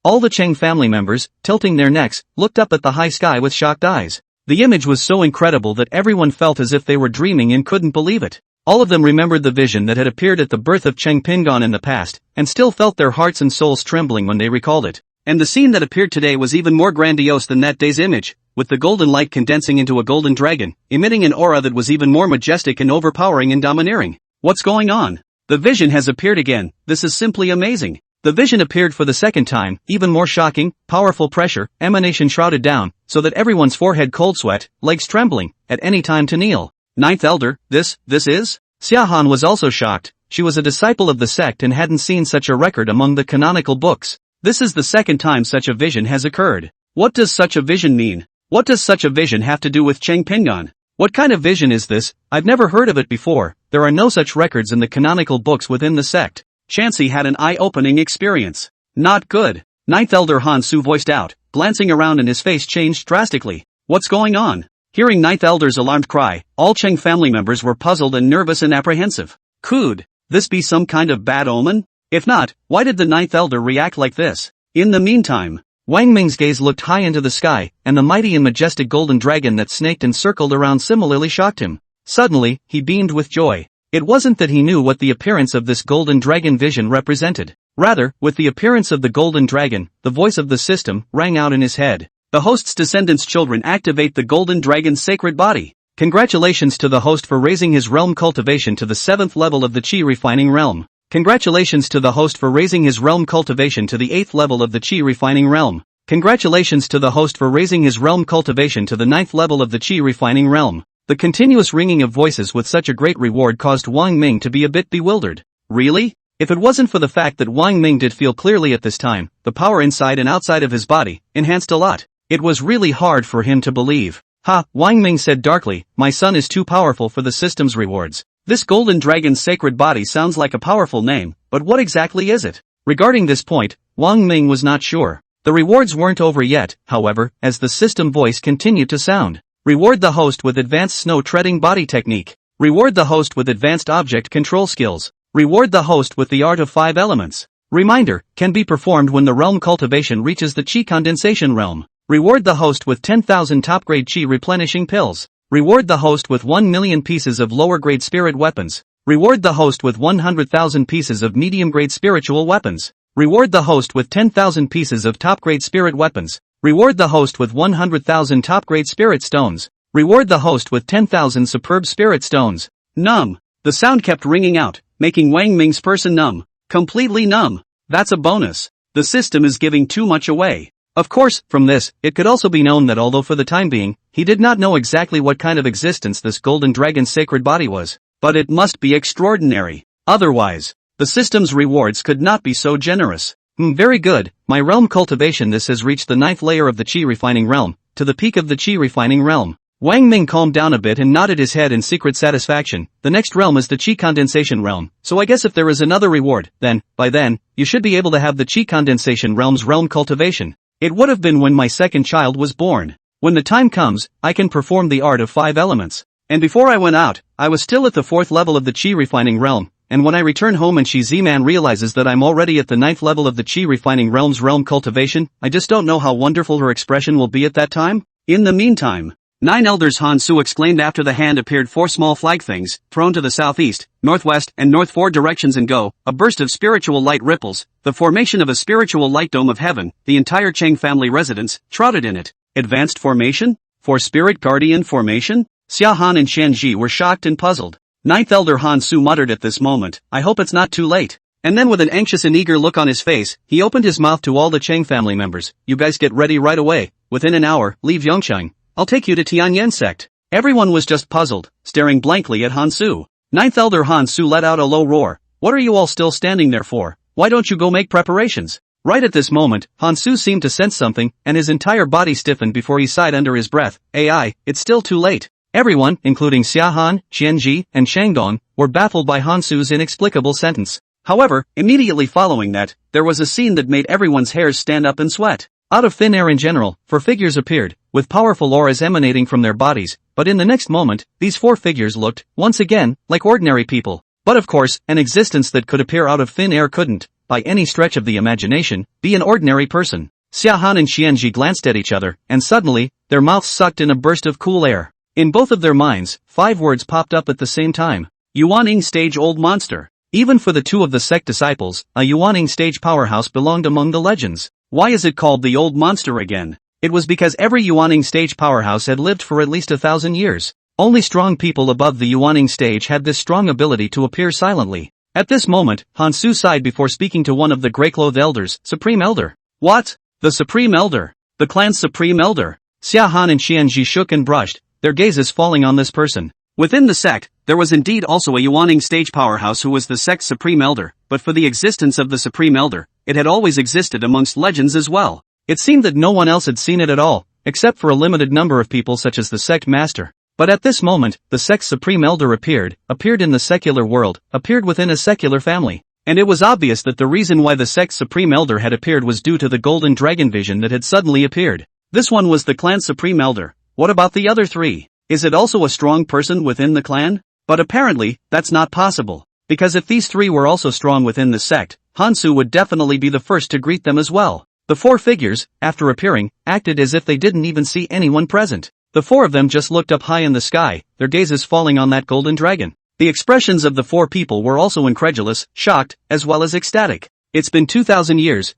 All the Chang family members, tilting their necks, looked up at the high sky with shocked eyes. The image was so incredible that everyone felt as if they were dreaming and couldn't believe it. All of them remembered the vision that had appeared at the birth of Cheng Pingon in the past, and still felt their hearts and souls trembling when they recalled it. And the scene that appeared today was even more grandiose than that day's image, with the golden light condensing into a golden dragon, emitting an aura that was even more majestic and overpowering and domineering. What's going on? The vision has appeared again. This is simply amazing. The vision appeared for the second time, even more shocking, powerful pressure, emanation shrouded down, so that everyone's forehead cold sweat, legs trembling, at any time to kneel. Ninth elder, this is? Xia Han was also shocked. She was a disciple of the sect and hadn't seen such a record among the canonical books. This is the second time such a vision has occurred. What does such a vision mean? What does such a vision have to do with Cheng Pingon? What kind of vision is this? I've never heard of it before. There are no such records in the canonical books within the sect. Chansey had an eye-opening experience. Not good. Ninth elder Han Su voiced out, glancing around and his face changed drastically. What's going on? Hearing ninth elder's alarmed cry, all Cheng family members were puzzled and nervous and apprehensive. Could this be some kind of bad omen? If not, why did the ninth elder react like this? In the meantime, Wang Ming's gaze looked high into the sky, and the mighty and majestic golden dragon that snaked and circled around similarly shocked him. Suddenly, he beamed with joy. It wasn't that he knew what the appearance of this golden dragon vision represented. Rather, with the appearance of the golden dragon, the voice of the system rang out in his head. The host's descendants' children activate the golden dragon's sacred body. Congratulations to the host for raising his realm cultivation to the 7th level of the Qi refining realm. Congratulations to the host for raising his realm cultivation to the 8th level of the Qi refining realm. Congratulations to the host for raising his realm cultivation to the 9th level of the Qi refining realm. The continuous ringing of voices with such a great reward caused Wang Ming to be a bit bewildered. Really? If it wasn't for the fact that Wang Ming did feel clearly at this time, the power inside and outside of his body, enhanced a lot. It was really hard for him to believe. Ha, Wang Ming said darkly, my son is too powerful for the system's rewards. This golden dragon's sacred body sounds like a powerful name, but what exactly is it? Regarding this point, Wang Ming was not sure. The rewards weren't over yet, however, as the system voice continued to sound. Reward the host with advanced snow-treading body technique. Reward the host with advanced object control skills. Reward the host with the art of 5 elements. Reminder, can be performed when the realm cultivation reaches the Qi condensation realm. Reward the host with 10,000 top-grade Qi replenishing pills. Reward the host with 1 million pieces of lower-grade spirit weapons. Reward the host with 100,000 pieces of medium-grade spiritual weapons. Reward the host with 10,000 pieces of top-grade spirit weapons. Reward the host with 100,000 top-grade spirit stones. Reward the host with 10,000 superb spirit stones. Numb. The sound kept ringing out, making Wang Ming's person numb. Completely numb. That's a bonus. The system is giving too much away. Of course, from this, it could also be known that although for the time being, he did not know exactly what kind of existence this golden dragon's sacred body was, but it must be extraordinary. Otherwise, the system's rewards could not be so generous. Very good, my realm cultivation. This has reached the 9th layer of the Qi refining realm, to the peak of the Qi refining realm. Wang Ming calmed down a bit and nodded his head in secret satisfaction. The next realm is the Qi condensation realm, so I guess if there is another reward, then, by then, you should be able to have the Qi condensation realm's realm cultivation. It would have been when my second child was born. When the time comes, I can perform the art of 5 elements. And before I went out, I was still at the 4th level of the Qi refining realm, and when I return home and Shi Z-Man realizes that I'm already at the 9th level of the Qi refining realm's realm cultivation, I just don't know how wonderful her expression will be at that time. In the meantime, 9 elders, Han Su exclaimed. After the hand appeared 4 small flag things, thrown to the southeast, northwest, and north 4 directions and go, a burst of spiritual light ripples, the formation of a spiritual light dome of heaven, the entire Cheng family residence, shrouded in it. Advanced formation? For spirit guardian formation? Xia Han and Xian Ji were shocked and puzzled. 9th elder Han Su muttered at this moment, I hope it's not too late. And then with an anxious and eager look on his face, he opened his mouth to all the Cheng family members. You guys get ready right away. Within an hour, leave Yongcheng. I'll take you to Tianyan sect. Everyone was just puzzled, staring blankly at Han Su. 9th elder Han Su let out a low roar. What are you all still standing there for? Why don't you go make preparations? Right at this moment, Han Su seemed to sense something, and his entire body stiffened before he sighed under his breath. AI, it's still too late. Everyone, including Xia Han, Qianji, and Shangdong, were baffled by Han Su's inexplicable sentence. However, immediately following that, there was a scene that made everyone's hairs stand up and sweat. Out of thin air in general, 4 figures appeared, with powerful auras emanating from their bodies, but in the next moment, these 4 figures looked, once again, like ordinary people. But of course, an existence that could appear out of thin air couldn't, by any stretch of the imagination, be an ordinary person. Xia Han and Xianji glanced at each other, and suddenly, their mouths sucked in a burst of cool air. In both of their minds, 5 words popped up at the same time. Yuaning stage old monster. Even for the 2 of the sect disciples, a Yuaning stage powerhouse belonged among the legends. Why is it called the old monster again? It was because every Yuaning stage powerhouse had lived for at least 1,000 years. Only strong people above the Yuaning stage had this strong ability to appear silently. At this moment, Han Su sighed before speaking to one of the gray-clothed elders. Supreme Elder. What? The Supreme Elder? The clan's Supreme Elder? Xia Han and Xianji shook and brushed, their gazes falling on this person. Within the sect, there was indeed also a Yuaning stage powerhouse who was the sect's Supreme Elder, but for the existence of the Supreme Elder, it had always existed amongst legends as well. It seemed that no one else had seen it at all, except for a limited number of people such as the sect master. But at this moment, the sect's Supreme Elder appeared in the secular world, appeared within a secular family. And it was obvious that the reason why the sect's Supreme Elder had appeared was due to the golden dragon vision that had suddenly appeared. This one was the clan's Supreme Elder. What about the other 3? Is it also a strong person within the clan? But apparently, that's not possible. Because if these 3 were also strong within the sect, Han Su would definitely be the first to greet them as well. The 4 figures, after appearing, acted as if they didn't even see anyone present. The 4 of them just looked up high in the sky, their gazes falling on that golden dragon. The expressions of the 4 people were also incredulous, shocked, as well as ecstatic. It's been 2,000 years,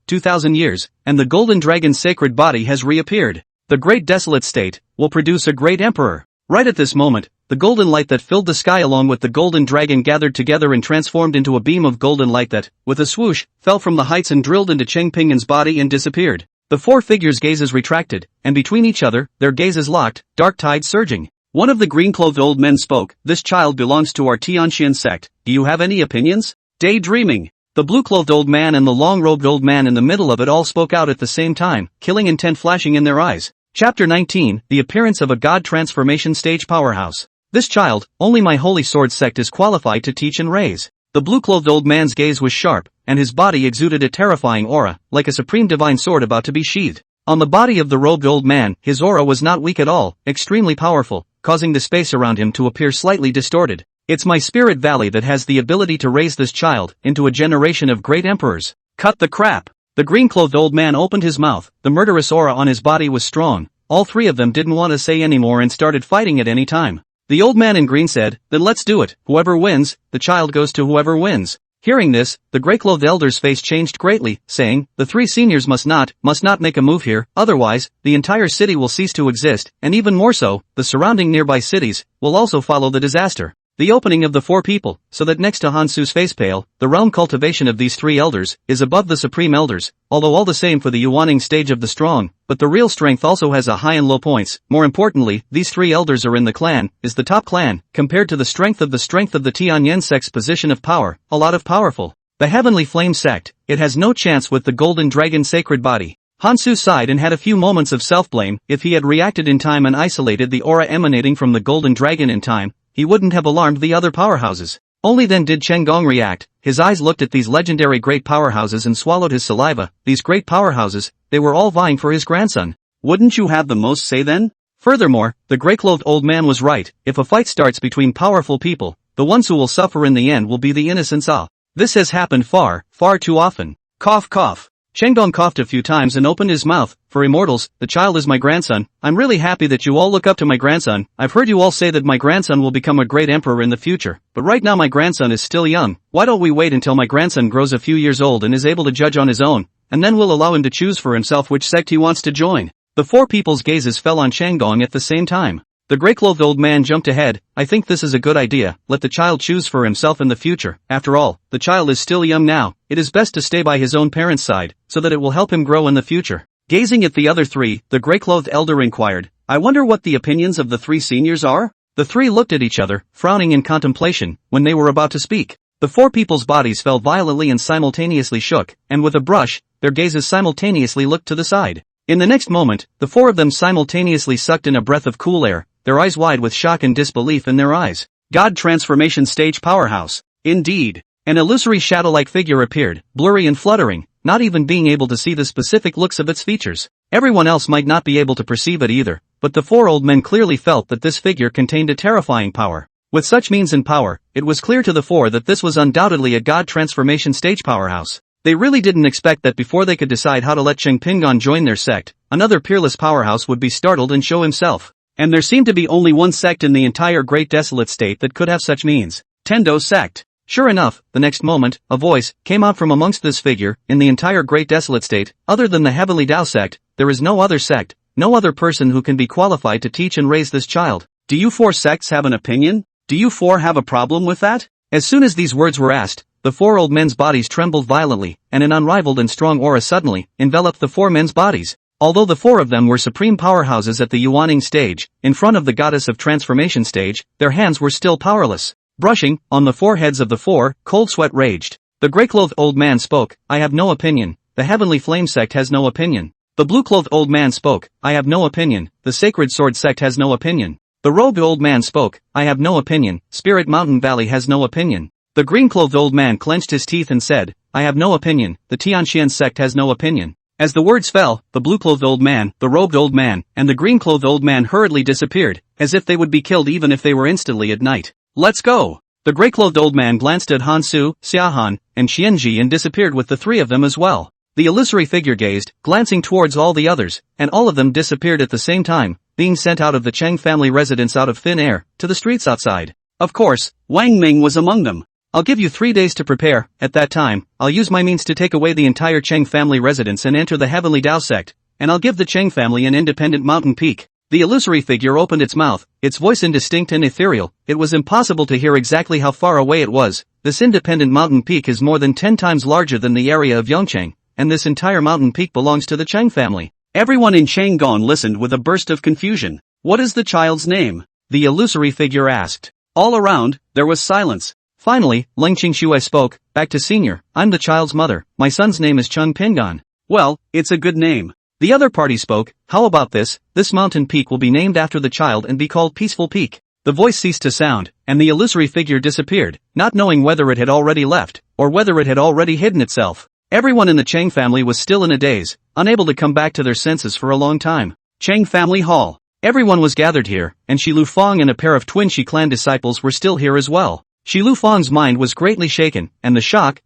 and the golden dragon's sacred body has reappeared. The great desolate state will produce a great emperor. Right at this moment, the golden light that filled the sky along with the golden dragon gathered together and transformed into a beam of golden light that, with a swoosh, fell from the heights and drilled into Cheng Pingyan's body and disappeared. The 4 figures' gazes retracted, and between each other, their gazes locked, dark tide surging. One of the green-clothed old men spoke. This child belongs to our Tianxian sect. Do you have any opinions? Daydreaming. The blue-clothed old man and the long-robed old man in the middle of it all spoke out at the same time, killing intent flashing in their eyes. Chapter 19, The Appearance of a God Transformation Stage Powerhouse. This child, only my holy sword sect is qualified to teach and raise. The blue-clothed old man's gaze was sharp, and his body exuded a terrifying aura, like a supreme divine sword about to be sheathed. On the body of the robed old man, his aura was not weak at all, extremely powerful, causing the space around him to appear slightly distorted. It's my spirit valley that has the ability to raise this child into a generation of great emperors. Cut the crap. The green-clothed old man opened his mouth, the murderous aura on his body was strong. All 3 of them didn't want to say anymore and started fighting at any time. The old man in green said, then let's do it, whoever wins, the child goes to whoever wins. Hearing this, the gray-clothed elder's face changed greatly, saying, the 3 seniors must not make a move here, otherwise, the entire city will cease to exist, and even more so, the surrounding nearby cities will also follow the disaster. The opening of the four people, so that next to Hansu's facepale, the realm cultivation of these three elders, is above the supreme elders, although all the same for the Yuaning stage of the strong, but the real strength also has a high and low points. More importantly, these three elders are in the clan, is the top clan, compared to the strength of the Tianyan sect's position of power, a lot of powerful. The Heavenly Flame sect, it has no chance with the Golden Dragon sacred body. Hansu sighed and had a few moments of self-blame. If he had reacted in time and isolated the aura emanating from the Golden Dragon in time, he wouldn't have alarmed the other powerhouses. Only then did Cheng Gong react. His eyes looked at these legendary great powerhouses and swallowed his saliva. These great powerhouses, they were all vying for his grandson. Wouldn't you have the most say then? Furthermore, the grey-clothed old man was right. If a fight starts between powerful people, the ones who will suffer in the end will be the innocents. This has happened far, far too often. Cough cough. Cheng Gong coughed a few times and opened his mouth. For immortals, the child is my grandson. I'm really happy that you all look up to my grandson. I've heard you all say that my grandson will become a great emperor in the future, but right now my grandson is still young. Why don't we wait until my grandson grows a few years old and is able to judge on his own, and then we'll allow him to choose for himself which sect he wants to join. The four people's gazes fell on Cheng Gong at the same time. The grey-clothed old man jumped ahead. I think this is a good idea. Let the child choose for himself in the future. After all, the child is still young now. It is best to stay by his own parents' side, so that it will help him grow in the future. Gazing at the other three, the grey-clothed elder inquired, I wonder what the opinions of the three seniors are? The three looked at each other, frowning in contemplation, when they were about to speak. The four people's bodies fell violently and simultaneously shook, and with a brush, their gazes simultaneously looked to the side. In the next moment, the four of them simultaneously sucked in a breath of cool air, their eyes wide with shock and disbelief in their eyes. God transformation stage powerhouse. Indeed. An illusory shadow-like figure appeared, blurry and fluttering, not even being able to see the specific looks of its features. Everyone else might not be able to perceive it either, but the four old men clearly felt that this figure contained a terrifying power. With such means and power, it was clear to the four that this was undoubtedly a God transformation stage powerhouse. They really didn't expect that before they could decide how to let Cheng Pingon join their sect, another peerless powerhouse would be startled and show himself. And there seemed to be only one sect in the entire Great Desolate State that could have such means. Tendo sect. Sure enough, the next moment, a voice came out from amongst this figure. In the entire Great Desolate State, other than the Heavenly Tao sect, there is no other sect, no other person who can be qualified to teach and raise this child. Do you four sects have an opinion? Do you four have a problem with that? As soon as these words were asked, the four old men's bodies trembled violently, and an unrivaled and strong aura suddenly enveloped the four men's bodies. Although the four of them were supreme powerhouses at the Yuaning stage, in front of the goddess of transformation stage, their hands were still powerless. Brushing, on the foreheads of the four, cold sweat raged. The grey-clothed old man spoke, I have no opinion. The Heavenly Flame sect has no opinion. The blue-clothed old man spoke, I have no opinion. The Sacred Sword sect has no opinion. The robed old man spoke, I have no opinion. Spirit Mountain Valley has no opinion. The green-clothed old man clenched his teeth and said, I have no opinion. The Tianxian sect has no opinion. As the words fell, the blue-clothed old man, the robed old man, and the green-clothed old man hurriedly disappeared, as if they would be killed even if they were instantly at night. Let's go! The grey-clothed old man glanced at Hansu, Xiahan, and Xianji and disappeared with the three of them as well. The illusory figure gazed, glancing towards all the others, and all of them disappeared at the same time, being sent out of the Cheng family residence out of thin air, to the streets outside. Of course, Wang Ming was among them. I'll give you 3 days to prepare. At that time, I'll use my means to take away the entire Cheng family residence and enter the Heavenly Tao sect, and I'll give the Cheng family an independent mountain peak. The illusory figure opened its mouth, its voice indistinct and ethereal. It was impossible to hear exactly how far away it was. This independent mountain peak is more than 10 times larger than the area of Yongcheng, and this entire mountain peak belongs to the Cheng family. Everyone in Chang'an listened with a burst of confusion. What is the child's name? The illusory figure asked. All around, there was silence. Finally, Ling Qingshui spoke, back to senior, I'm the child's mother, my son's name is Cheng Pingon. Well, it's a good name. The other party spoke, how about this mountain peak will be named after the child and be called Peaceful Peak. The voice ceased to sound, and the illusory figure disappeared, not knowing whether it had already left, or whether it had already hidden itself. Everyone in the Cheng family was still in a daze, unable to come back to their senses for a long time. Cheng Family Hall. Everyone was gathered here, and Shi Lu Fang and a pair of twin Shi clan disciples were still here as well. Shi Lu Fang's mind was greatly shaken, and the shock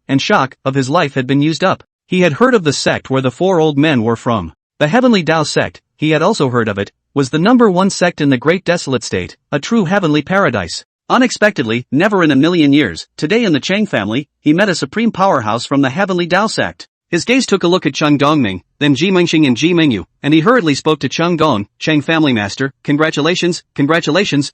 of his life had been used up. He had heard of the sect where the four old men were from. The Heavenly Tao sect, he had also heard of it, was the #1 sect in the Great Desolate State, a true heavenly paradise. Unexpectedly, never in a million years, today in the Cheng family, he met a supreme powerhouse from the Heavenly Tao sect. His gaze took a look at Cheng Dongming, then Ji Mingxing and Ji Mingyu, and he hurriedly spoke to Cheng Gong, Cheng family master, congratulations,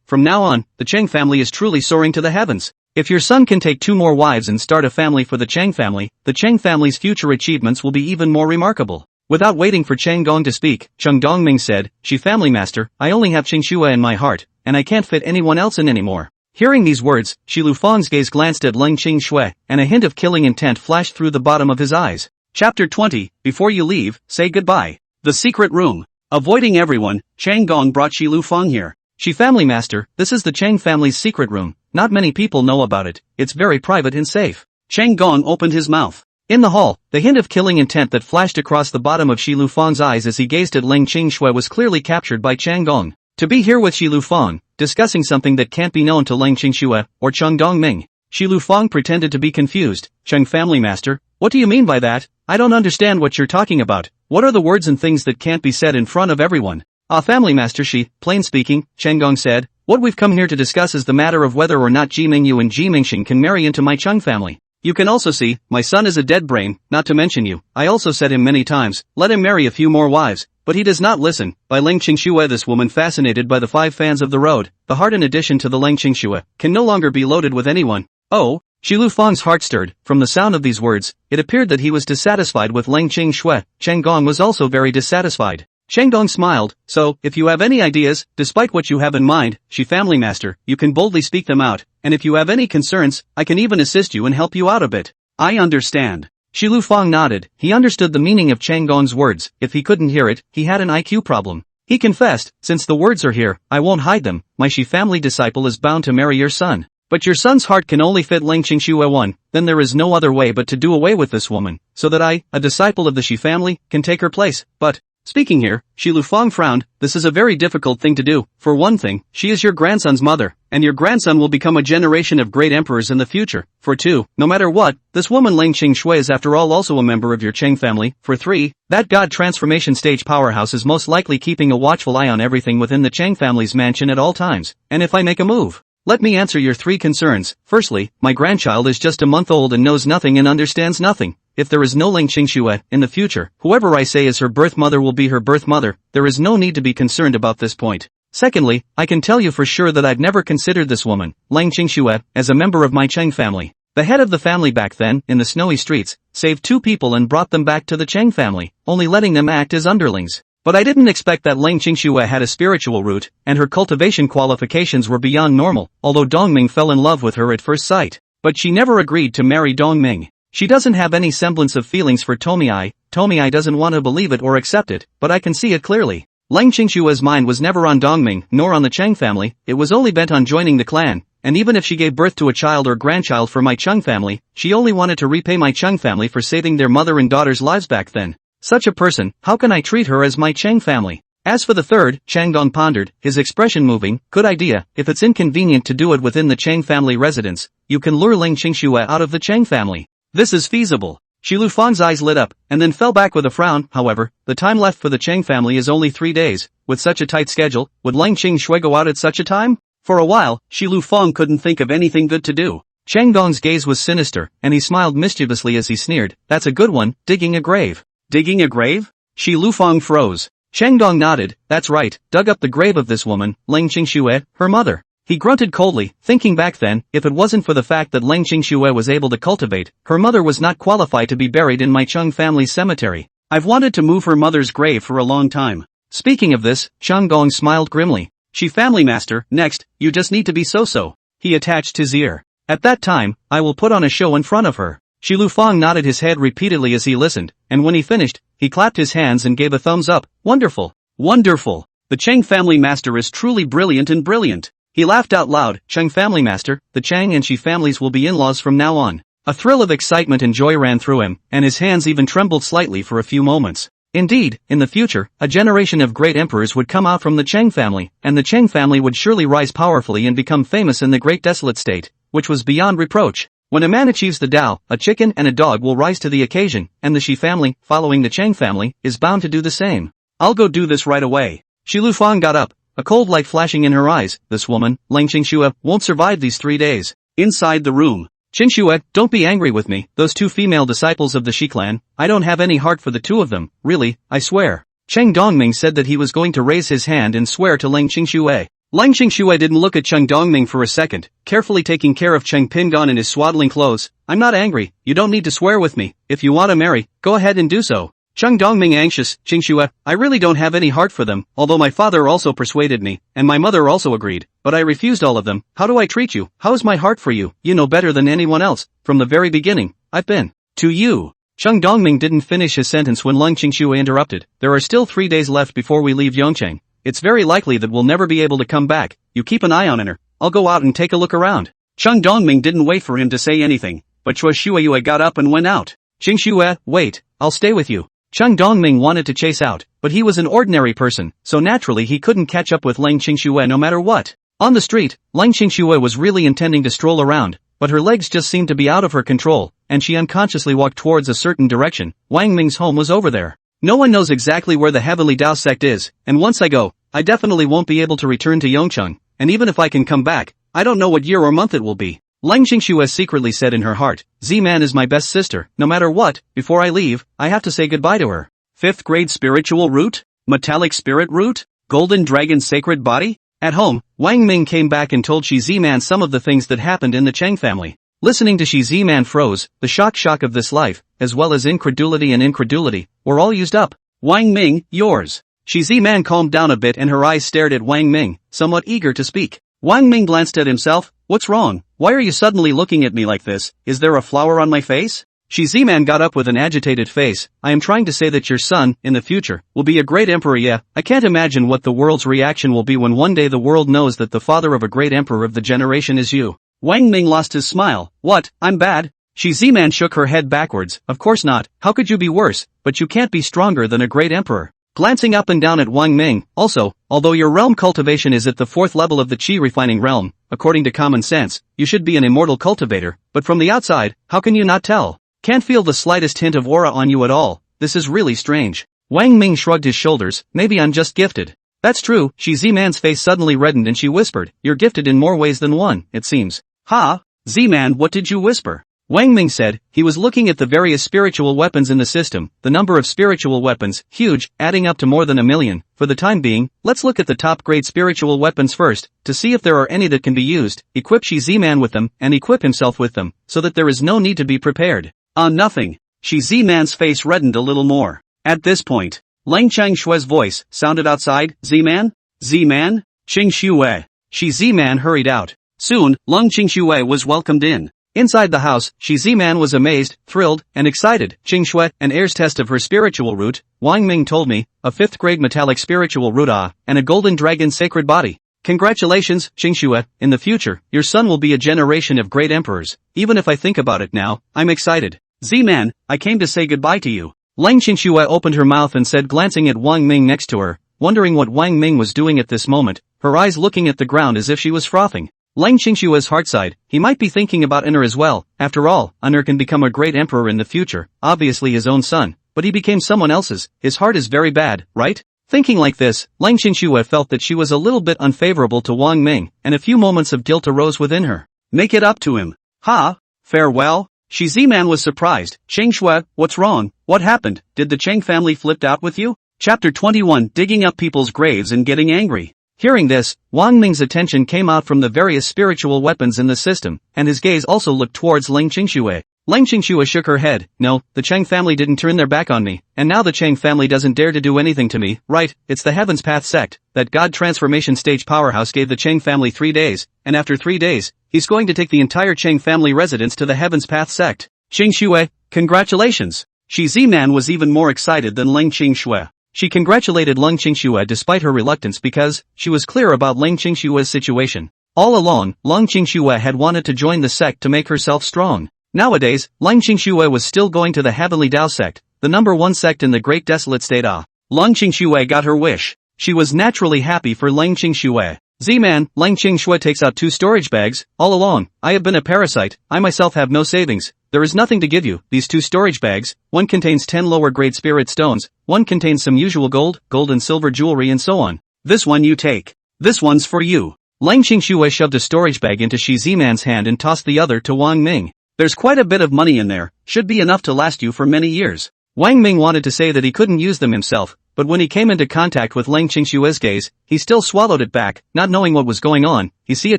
from now on, the Cheng family is truly soaring to the heavens. If your son can take 2 more wives and start a family for the Cheng family's future achievements will be even more remarkable. Without waiting for Cheng Gong to speak, Cheng Dongming said, She family master, I only have Cheng Shue in my heart, and I can't fit anyone else in anymore. Hearing these words, Shi Lufang's gaze glanced at Leng Qingxue, and a hint of killing intent flashed through the bottom of his eyes. Chapter 20, Before you leave, say goodbye. The secret room. Avoiding everyone, Cheng Gong brought Shi Lufang here. Shi family master, this is the Cheng family's secret room. Not many people know about it, it's very private and safe. Cheng Gong opened his mouth. In the hall, the hint of killing intent that flashed across the bottom of Shi Lufang's eyes as he gazed at Leng Qingxue was clearly captured by Cheng Gong. To be here with Shi Lufang, discussing something that can't be known to Leng Qingxue or Cheng Dongming. Shi Lufang pretended to be confused. Cheng family master, what do you mean by that? I don't understand what you're talking about. What are the words and things that can't be said in front of everyone? Family master Shi, plain speaking, Cheng Gong said, what we've come here to discuss is the matter of whether or not Ji Mingyu and Ji Mingxing can marry into my Cheng family. You can also see, my son is a dead brain, not to mention you. I also said him many times, let him marry a few more wives, but he does not listen. By Leng Qingxue, this woman fascinated by the 5 fans of the road, the heart in addition to the Leng Qingxue, can no longer be loaded with anyone. Oh, Shi Lufang's heart stirred. From the sound of these words, it appeared that he was dissatisfied with Leng Qingxue. Cheng Gong was also very dissatisfied. Cheng Gong smiled, so, if you have any ideas, despite what you have in mind, Shi family master, you can boldly speak them out, and if you have any concerns, I can even assist you and help you out a bit. I understand. Shi Lufang nodded. He understood the meaning of Cheng Gong's words. If he couldn't hear it, he had an IQ problem. He confessed, since the words are here, I won't hide them. My Shi family disciple is bound to marry your son. But your son's heart can only fit Leng Qingxue one, then there is no other way but to do away with this woman, so that I, a disciple of the Shi family, can take her place. But, speaking here, Shi Lufang frowned, this is a very difficult thing to do. For one thing, she is your grandson's mother, and your grandson will become a generation of great emperors in the future. For 2, no matter what, this woman Leng Qingxue is after all also a member of your Cheng family. For 3, that god transformation stage powerhouse is most likely keeping a watchful eye on everything within the Cheng family's mansion at all times. And if I make a move, let me answer your 3 concerns. Firstly, my grandchild is just a month old and knows nothing and understands nothing. If there is no Leng Qingxue in the future, whoever I say is her birth mother will be her birth mother. There is no need to be concerned about this point. Secondly, I can tell you for sure that I've never considered this woman, Leng Qingxue, as a member of my Cheng family. The head of the family back then, in the snowy streets, saved 2 people and brought them back to the Cheng family, only letting them act as underlings. But I didn't expect that Leng Qingxue had a spiritual root, and her cultivation qualifications were beyond normal, although Dongming fell in love with her at first sight. But she never agreed to marry Dongming. She doesn't have any semblance of feelings for Tomiai. Tomiai doesn't want to believe it or accept it, but I can see it clearly. Leng Qingxue's mind was never on Dongming, nor on the Cheng family, it was only bent on joining the clan, and even if she gave birth to a child or grandchild for my Cheng family, she only wanted to repay my Cheng family for saving their mother and daughter's lives back then. Such a person, how can I treat her as my Cheng family? As for the third, Cheng Gong pondered, his expression moving, good idea, if it's inconvenient to do it within the Cheng family residence, you can lure Leng Qingxue out of the Cheng family. This is feasible. Shi Lufang's eyes lit up, and then fell back with a frown. However, the time left for the Cheng family is only 3 days. With such a tight schedule, would Leng Qingxue go out at such a time? For a while, Shi Lufang couldn't think of anything good to do. Cheng Gong's gaze was sinister, and he smiled mischievously as he sneered, that's a good one, digging a grave. Digging a grave? Shi Lufang froze. Cheng Gong nodded, that's right, dug up the grave of this woman, Leng Qingxue, her mother. He grunted coldly, thinking back then, if it wasn't for the fact that Leng Qingxue was able to cultivate, her mother was not qualified to be buried in my Cheng family's cemetery. I've wanted to move her mother's grave for a long time. Speaking of this, Cheng Gong smiled grimly. Shi family master, next, you just need to be so-so. He attached his ear. At that time, I will put on a show in front of her. Shi Lufang nodded his head repeatedly as he listened, and when he finished, he clapped his hands and gave a thumbs up. Wonderful. Wonderful. The Cheng family master is truly brilliant and brilliant. He laughed out loud, Cheng family master, the Cheng and Shi families will be in-laws from now on. A thrill of excitement and joy ran through him, and his hands even trembled slightly for a few moments. Indeed, in the future, a generation of great emperors would come out from the Cheng family, and the Cheng family would surely rise powerfully and become famous in the great desolate state, which was beyond reproach. When a man achieves the Tao, a chicken and a dog will rise to the occasion, and the Shi family, following the Cheng family, is bound to do the same. I'll go do this right away. Shi Lufang got up, a cold light flashing in her eyes. This woman, Leng Qingxue, won't survive these 3 days. Inside the room, Qingxue, don't be angry with me, those two female disciples of the Shi clan, I don't have any heart for the two of them, really, I swear. Cheng Dongming said that he was going to raise his hand and swear to Lang Qingxue. Lang Qingxue didn't look at Cheng Dongming for a second, carefully taking care of Cheng Pingon in his swaddling clothes. I'm not angry, you don't need to swear with me, if you want to marry, go ahead and do so. Cheng Dongming anxious, Qingxue, I really don't have any heart for them, although my father also persuaded me, and my mother also agreed, but I refused all of them. How do I treat you? How is my heart for you? You know better than anyone else, from the very beginning, I've been to you. Cheng Dongming didn't finish his sentence when Lang Qingxue interrupted. There are still 3 days left before we leave Yongcheng. It's very likely that we'll never be able to come back. You keep an eye on her. I'll go out and take a look around. Cheng Dongming didn't wait for him to say anything, but Chua Shueyue got up and went out. Qingxue, wait, I'll stay with you. Cheng Dongming wanted to chase out, but he was an ordinary person, so naturally he couldn't catch up with Lang Qingxue no matter what. On the street, Lang Qingxue was really intending to stroll around, but her legs just seemed to be out of her control, and she unconsciously walked towards a certain direction. Wang Ming's home was over there. No one knows exactly where the Heavenly Dao sect is, and once I go, I definitely won't be able to return to Yongcheng, and even if I can come back, I don't know what year or month it will be. Lang Qingxue secretly said in her heart, Z-Man is my best sister, no matter what, before I leave, I have to say goodbye to her. 5th grade spiritual root? Metallic spirit root? Golden dragon sacred body? At home, Wang Ming came back and told Shi Z-Man some of the things that happened in the Cheng family. Listening to Shi Z-Man froze, the shock of this life, as well as incredulity, were all used up. Wang Ming, yours. Shi Z-Man calmed down a bit and her eyes stared at Wang Ming, somewhat eager to speak. Wang Ming glanced at himself. What's wrong? Why are you suddenly looking at me like this? Is there a flower on my face? Shi Z-Man got up with an agitated face. I am trying to say that your son, in the future, will be a great emperor. Yeah, I can't imagine what the world's reaction will be when one day the world knows that the father of a great emperor of the generation is you. Wang Ming lost his smile. What, I'm bad? Shi Z-Man shook her head backwards. Of course not, how could you be worse? But you can't be stronger than a great emperor. Glancing up and down at Wang Ming, also, although your realm cultivation is at the 4th level of the Qi refining realm, according to common sense, you should be an immortal cultivator, but from the outside, how can you not tell? Can't feel the slightest hint of aura on you at all. This is really strange. Wang Ming shrugged his shoulders. Maybe I'm just gifted. That's true. Shi Z-Man's face suddenly reddened and she whispered, you're gifted in more ways than one, it seems. Ha? Z-Man, what did you whisper? Wang Ming said. He was looking at the various spiritual weapons in the system. The number of spiritual weapons, huge, adding up to more than 1 million. For the time being, let's look at the top grade spiritual weapons first, to see if there are any that can be used. Equip Shi Z-Man with them, and equip himself with them, so that there is no need to be prepared. Nothing. Shi Z-Man's face reddened a little more. At this point, Lang Qingshue's voice sounded outside. Z-Man? Z-Man? Qingxue. Shi Z-Man hurried out. Soon, Lang Qingxue was welcomed in. Inside the house, Shi Z-Man was amazed, thrilled, and excited. Qingxue, an heir's test of her spiritual root, Wang Ming told me, a 5th grade metallic spiritual root and a golden dragon sacred body. Congratulations, Qingxue, in the future, your son will be a generation of great emperors. Even if I think about it now, I'm excited. Z-Man, I came to say goodbye to you. Lang Qingxue opened her mouth and said, glancing at Wang Ming next to her, wondering what Wang Ming was doing at this moment, her eyes looking at the ground as if she was frothing. Lang Qingshue's heart sighed. He might be thinking about Honor as well. After all, Honor can become a great emperor in the future, obviously his own son, but he became someone else's. His heart is very bad, right? Thinking like this, Lang Qingxue felt that she was a little bit unfavorable to Wang Ming, and a few moments of guilt arose within her. Make it up to him. Ha? Farewell? Shi Z-Man was surprised. Qingxue, what's wrong? What happened? Did the Cheng family flipped out with you? Chapter 21, Digging up people's graves and getting angry. Hearing this, Wang Ming's attention came out from the various spiritual weapons in the system, and his gaze also looked towards Lang Qingxue. Lang Qingxue shook her head. No, the Cheng family didn't turn their back on me, and now the Cheng family doesn't dare to do anything to me. Right, it's the Heaven's Path sect. That God transformation stage powerhouse gave the Cheng family 3 days, and after 3 days, he's going to take the entire Cheng family residence to the Heaven's Path sect. Qingxue, congratulations. Shi Z-Man was even more excited than Lang Qingxue. She congratulated Lang Qingxue despite her reluctance because she was clear about Lang Qingshue's situation. All along, Lang Qingxue had wanted to join the sect to make herself strong. Nowadays, Lang Qingxue was still going to the Heavenly Dao sect, the #1 sect in the Great Desolate State. Lang Qingxue got her wish. She was naturally happy for Lang Qingxue. Z-Man, Lang Qingxue takes out 2 storage bags. All along, I have been a parasite. I myself have no savings. There is nothing to give you. These 2 storage bags, one contains 10 lower grade spirit stones, one contains some usual gold and silver jewelry and so on. This one you take. This one's for you. Lang Qingxue shoved a storage bag into Shi Z-Man's hand and tossed the other to Wang Ming. There's quite a bit of money in there, should be enough to last you for many years. Wang Ming wanted to say that he couldn't use them himself, but when he came into contact with Lang Qingshue's gaze, he still swallowed it back, not knowing what was going on. He see a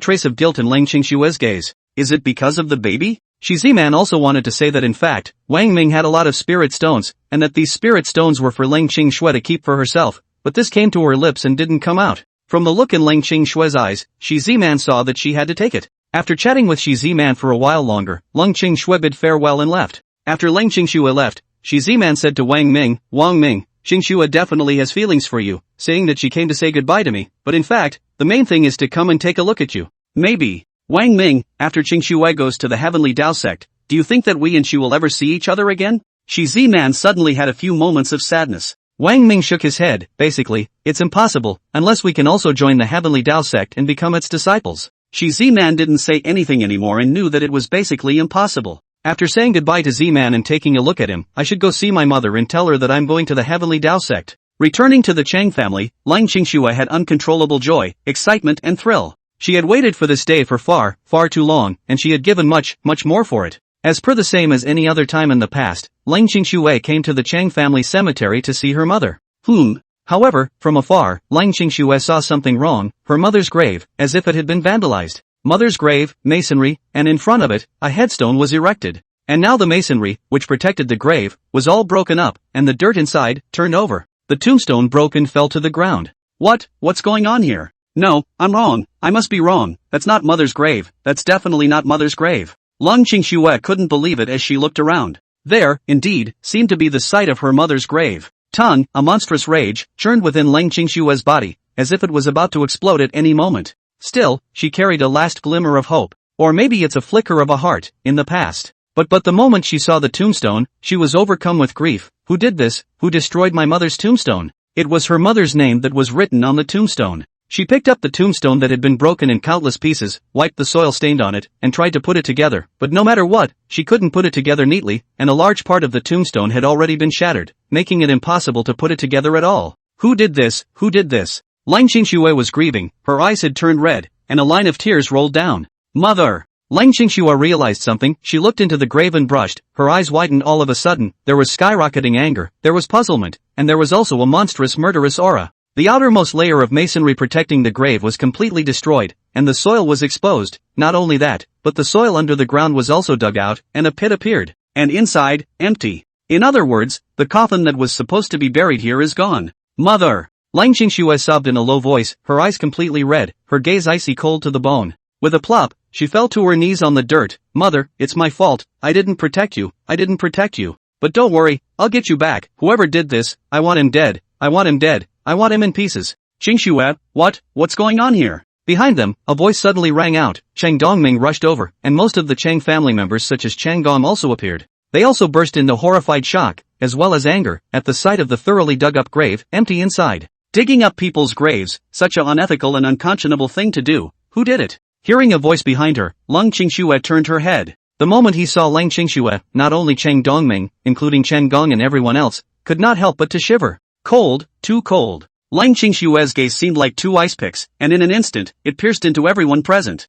trace of guilt in Lang Qingshue's gaze. Is it because of the baby? Shi Ziman also wanted to say that in fact, Wang Ming had a lot of spirit stones, and that these spirit stones were for Lang Qingshui to keep for herself, but this came to her lips and didn't come out. From the look in Lang Qingshue's eyes, Shi Ziman saw that she had to take it. After chatting with Shi Ziman for a while longer, Lang Qingshui bid farewell and left. After Lang Qingshui left, Shi Ziman said to Wang Ming, Wang Ming, Qingshui definitely has feelings for you, saying that she came to say goodbye to me, but in fact, the main thing is to come and take a look at you. Maybe. Wang Ming, after Qingshui goes to the Heavenly Tao sect, do you think that we and she will ever see each other again? Shi Ziman suddenly had a few moments of sadness. Wang Ming shook his head. Basically, it's impossible, unless we can also join the Heavenly Tao sect and become its disciples. Shi Ziman didn't say anything anymore and knew that it was basically impossible. After saying goodbye to Ziman and taking a look at him, I should go see my mother and tell her that I'm going to the Heavenly Tao sect. Returning to the Chang family, Lang Qingshui had uncontrollable joy, excitement and thrill. She had waited for this day for far, far too long, and she had given much, much more for it. As per the same as any other time in the past, Lang Qingshui came to the Chang family cemetery to see her mother. However, from afar, Lang Qingshui saw something wrong, her mother's grave, as if it had been vandalized. Mother's grave, masonry, and in front of it, a headstone was erected. And now the masonry, which protected the grave, was all broken up, and the dirt inside, turned over. The tombstone broke and fell to the ground. What's going on here? No, I'm wrong, I must be wrong, that's not mother's grave, that's definitely not mother's grave. Lang Qingshui couldn't believe it as she looked around. There, indeed, seemed to be the site of her mother's grave. A monstrous rage, churned within Lang Qingshue's body, as if it was about to explode at any moment. Still, she carried a last glimmer of hope. Or maybe it's a flicker of a heart, in the past. But the moment she saw the tombstone, she was overcome with grief. Who did this? Who destroyed my mother's tombstone? It was her mother's name that was written on the tombstone. She picked up the tombstone that had been broken in countless pieces, wiped the soil stained on it, and tried to put it together, but no matter what, she couldn't put it together neatly, and a large part of the tombstone had already been shattered, making it impossible to put it together at all. Who did this? Who did this? Lang Qingshui was grieving, her eyes had turned red, and a line of tears rolled down. Mother! Lang Qingshui realized something, she looked into the grave and brushed, her eyes widened all of a sudden, there was skyrocketing anger, there was puzzlement, and there was also a monstrous murderous aura. The outermost layer of masonry protecting the grave was completely destroyed, and the soil was exposed. Not only that, but the soil under the ground was also dug out, and a pit appeared. And inside, empty. In other words, the coffin that was supposed to be buried here is gone. Mother! Lang Qingshui sobbed in a low voice, her eyes completely red, her gaze icy cold to the bone. With a plop, she fell to her knees on the dirt. Mother, it's my fault, I didn't protect you, I didn't protect you. But don't worry, I'll get you back. Whoever did this, I want him dead, I want him dead. I want him in pieces. Qingshui, what's going on here? Behind them, a voice suddenly rang out. Chang Dongming rushed over, and most of the Chang family members such as Chang Gong also appeared. They also burst into horrified shock, as well as anger, at the sight of the thoroughly dug-up grave, empty inside. Digging up people's graves, such an unethical and unconscionable thing to do. Who did it? Hearing a voice behind her, Lang Qingshui turned her head. The moment he saw Lang Qingshui, not only Chang Dongming, including Chang Gong and everyone else, could not help but to shiver. Cold, too cold. Lang Qingshui's gaze seemed like two ice picks, and in an instant, it pierced into everyone present.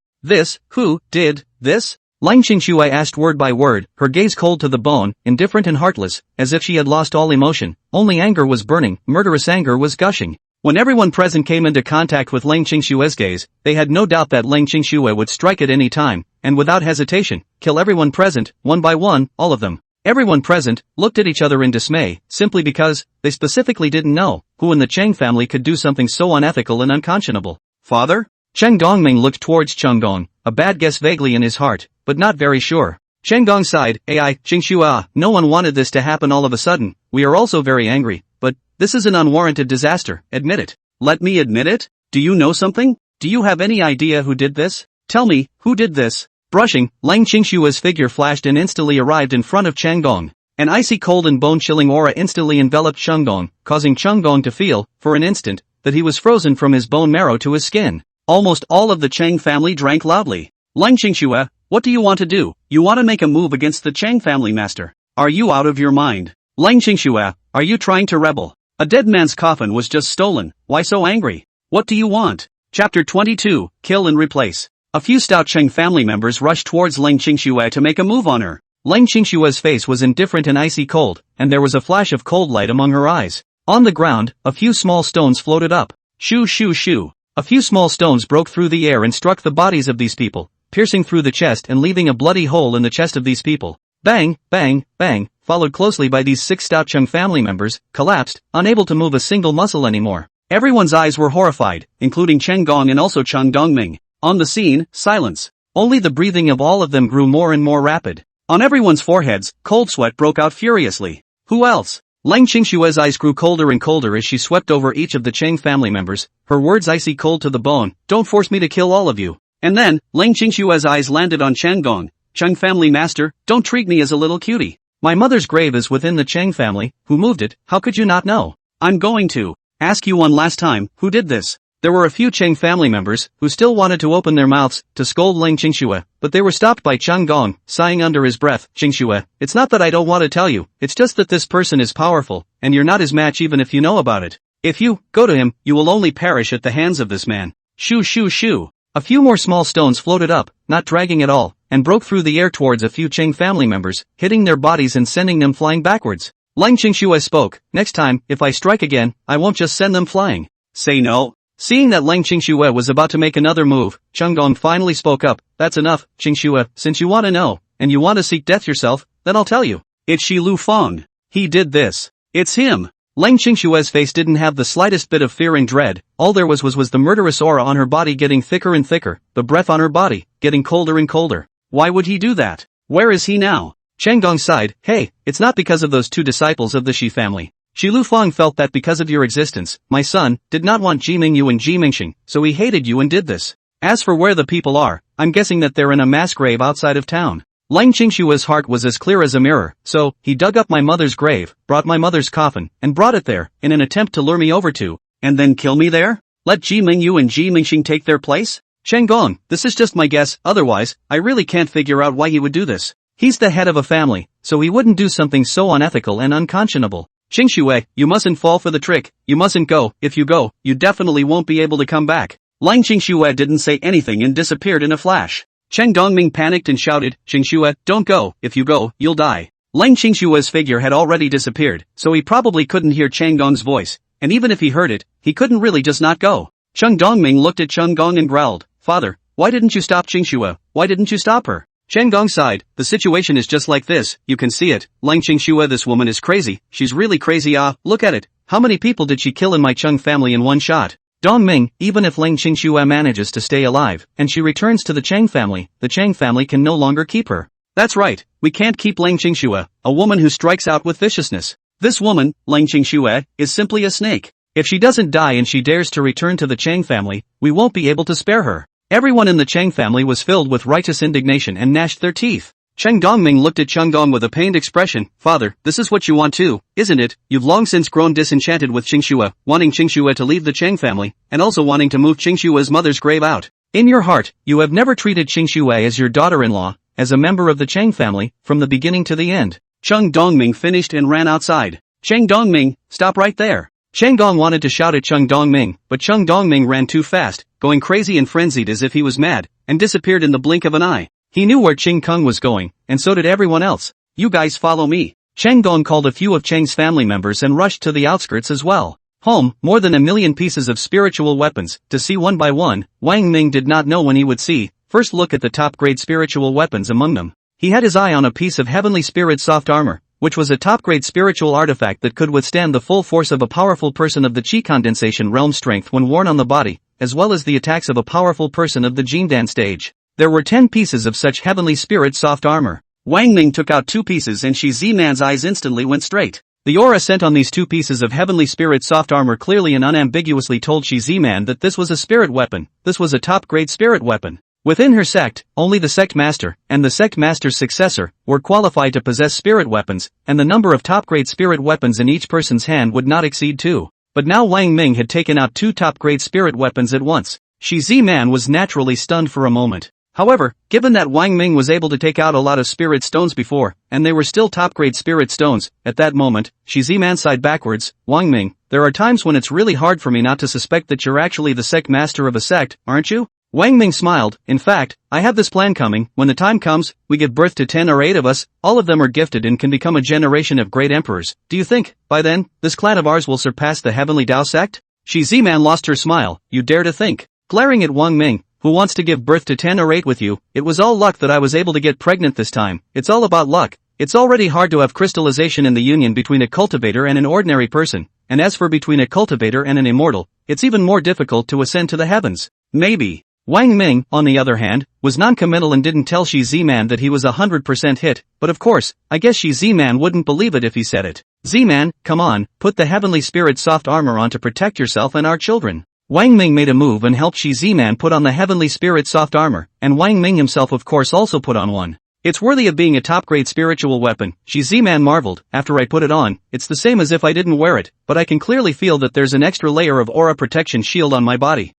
Who did this? Lang Qingshui asked word by word, her gaze cold to the bone, indifferent and heartless, as if she had lost all emotion. Only anger was burning, murderous anger was gushing. When everyone present came into contact with Lang Qingshui's gaze, they had no doubt that Lang Qingshui would strike at any time, and without hesitation, kill everyone present, one by one, all of them. Everyone present looked at each other in dismay, simply because they specifically didn't know who in the Chang family could do something so unethical and unconscionable. Father? Chang Dongming looked towards Chang Gong, a bad guess vaguely in his heart, but not very sure. Chang Gong sighed, Qingshui, no one wanted this to happen all of a sudden, we are also very angry, but this is an unwarranted disaster, admit it. Let me admit it? Do you know something? Do you have any idea who did this? Tell me, who did this? Brushing, Lang Qingshui's figure flashed and instantly arrived in front of Chang Gong. An icy cold and bone-chilling aura instantly enveloped Chang Gong, causing Chang Gong to feel, for an instant, that he was frozen from his bone marrow to his skin. Almost all of the Chang family drank loudly. Lang Qingshui, what do you want to do? You want to make a move against the Chang family master? Are you out of your mind? Lang Qingshui, are you trying to rebel? A dead man's coffin was just stolen, why so angry? What do you want? Chapter 22, Kill and Replace. A few stout Cheng family members rushed towards Leng Qingxue to make a move on her. Leng Qingxue's face was indifferent and icy cold, and there was a flash of cold light among her eyes. On the ground, a few small stones floated up. Shoo shoo shoo. A few small stones broke through the air and struck the bodies of these people, piercing through the chest and leaving a bloody hole in the chest of these people. Bang, bang, bang, followed closely by these 6 stout Cheng family members, collapsed, unable to move a single muscle anymore. Everyone's eyes were horrified, including Cheng Gong and also Cheng Dongming. On the scene, silence. Only the breathing of all of them grew more and more rapid. On everyone's foreheads, cold sweat broke out furiously. Who else? Leng Qingshue's eyes grew colder and colder as she swept over each of the Cheng family members, her words icy cold to the bone. Don't force me to kill all of you. And then, Leng Qingshue's eyes landed on Cheng Gong. Cheng family master, don't treat me as a little cutie. My mother's grave is within the Cheng family. Who moved it? How could you not know? I'm going to ask you one last time, who did this? There were a few Cheng family members who still wanted to open their mouths to scold Leng Qingxue, but they were stopped by Cheng Gong, sighing under his breath. Qingxue, it's not that I don't want to tell you, it's just that this person is powerful, and you're not his match even if you know about it. If you go to him, you will only perish at the hands of this man. Shoo shoo shoo. A few more small stones floated up, not dragging at all, and broke through the air towards a few Cheng family members, hitting their bodies and sending them flying backwards. Leng Qingxue spoke, next time, if I strike again, I won't just send them flying. Say no. Seeing that Leng Qingxue was about to make another move, Cheng Gong finally spoke up. That's enough, Qingxue, since you want to know, and you want to seek death yourself, then I'll tell you. It's Shi Lu Feng. He did this. It's him. Leng Qingshue's face didn't have the slightest bit of fear and dread. All there was the murderous aura on her body getting thicker and thicker, the breath on her body getting colder and colder. Why would he do that? Where is he now? Cheng Gong sighed. Hey, it's not because of those 2 disciples of the Shi family. Shi Lu Feng felt that because of your existence, my son, did not want Ji Mingyu and Ji Mingxing, so he hated you and did this. As for where the people are, I'm guessing that they're in a mass grave outside of town. Leng Qingshue's heart was as clear as a mirror, so, he dug up my mother's grave, brought my mother's coffin, and brought it there, in an attempt to lure me over to, and then kill me there? Let Ji Mingyu and Ji Mingxing take their place? Cheng Gong, this is just my guess, otherwise, I really can't figure out why he would do this. He's the head of a family, so he wouldn't do something so unethical and unconscionable. Qingxue, you mustn't fall for the trick, you mustn't go, if you go, you definitely won't be able to come back. Leng Qingxue didn't say anything and disappeared in a flash. Cheng Dongming panicked and shouted, Qingxue, don't go, if you go, you'll die. Leng Qingshue's figure had already disappeared, so he probably couldn't hear Cheng Gong's voice, and even if he heard it, he couldn't really just not go. Cheng Dongming looked at Cheng Gong and growled, Father, why didn't you stop Qingxue? Why didn't you stop her? Cheng Gong sighed, the situation is just like this, you can see it. Leng Qingxue, this woman is crazy, she's really crazy. Look at it. How many people did she kill in my Cheng family in one shot? Dongming, even if Leng Qingxue manages to stay alive, and she returns to the Cheng family can no longer keep her. That's right, we can't keep Leng Qingxue, a woman who strikes out with viciousness. This woman, Leng Qingxue, is simply a snake. If she doesn't die and she dares to return to the Cheng family, we won't be able to spare her. Everyone in the Cheng family was filled with righteous indignation and gnashed their teeth. Cheng Dongming looked at Cheng Gong with a pained expression. Father, this is what you want too, isn't it? You've long since grown disenchanted with Qingxue, wanting Qingxue to leave the Cheng family, and also wanting to move Qingxue's mother's grave out. In your heart, you have never treated Qingxue as your daughter-in-law, as a member of the Cheng family, from the beginning to the end. Cheng Dongming finished and ran outside. Cheng Dongming, stop right there. Cheng Gong wanted to shout at Cheng Dongming, but Cheng Dongming ran too fast, going crazy and frenzied as if he was mad, and disappeared in the blink of an eye. He knew where Cheng Kung was going, and so did everyone else. You guys follow me. Cheng Gong called a few of Cheng's family members and rushed to the outskirts as well. Home, more than 1 million pieces of spiritual weapons, to see one by one. Wang Ming did not know when he would see. First look at the top-grade spiritual weapons among them. He had his eye on a piece of heavenly spirit soft armor, which was a top-grade spiritual artifact that could withstand the full force of a powerful person of the Qi condensation realm strength when worn on the body, as well as the attacks of a powerful person of the Jindan stage. There were 10 pieces of such heavenly spirit soft armor. Wang Ming took out 2 pieces and Shi Ziman's eyes instantly went straight. The aura sent on these 2 pieces of heavenly spirit soft armor clearly and unambiguously told Shi Ziman that this was a spirit weapon, this was a top-grade spirit weapon. Within her sect, only the sect master, and the sect master's successor, were qualified to possess spirit weapons, and the number of top-grade spirit weapons in each person's hand would not exceed 2. But now Wang Ming had taken out 2 top-grade spirit weapons at once. Shi Ziman was naturally stunned for a moment. However, given that Wang Ming was able to take out a lot of spirit stones before, and they were still top-grade spirit stones, at that moment, Shi Ziman sighed backwards. Wang Ming, there are times when it's really hard for me not to suspect that you're actually the sect master of a sect, aren't you? Wang Ming smiled. In fact, I have this plan coming. When the time comes, we give birth to 10 or 8 of us, all of them are gifted and can become a generation of great emperors. Do you think, by then, this clan of ours will surpass the heavenly Dao sect? Shi Ziman lost her smile. You dare to think. Glaring at Wang Ming, who wants to give birth to 10 or 8 with you, it was all luck that I was able to get pregnant this time. It's all about luck. It's already hard to have crystallization in the union between a cultivator and an ordinary person, and as for between a cultivator and an immortal, it's even more difficult to ascend to the heavens. Maybe. Wang Ming, on the other hand, was non-committal and didn't tell Shi Ziman that he was 100% hit, but of course, I guess Shi Ziman wouldn't believe it if he said it. Ziman, come on, put the heavenly spirit soft armor on to protect yourself and our children. Wang Ming made a move and helped Shi Ziman put on the heavenly spirit soft armor, and Wang Ming himself of course also put on one. It's worthy of being a top-grade spiritual weapon, Shi Ziman marveled. After I put it on, it's the same as if I didn't wear it, but I can clearly feel that there's an extra layer of aura protection shield on my body.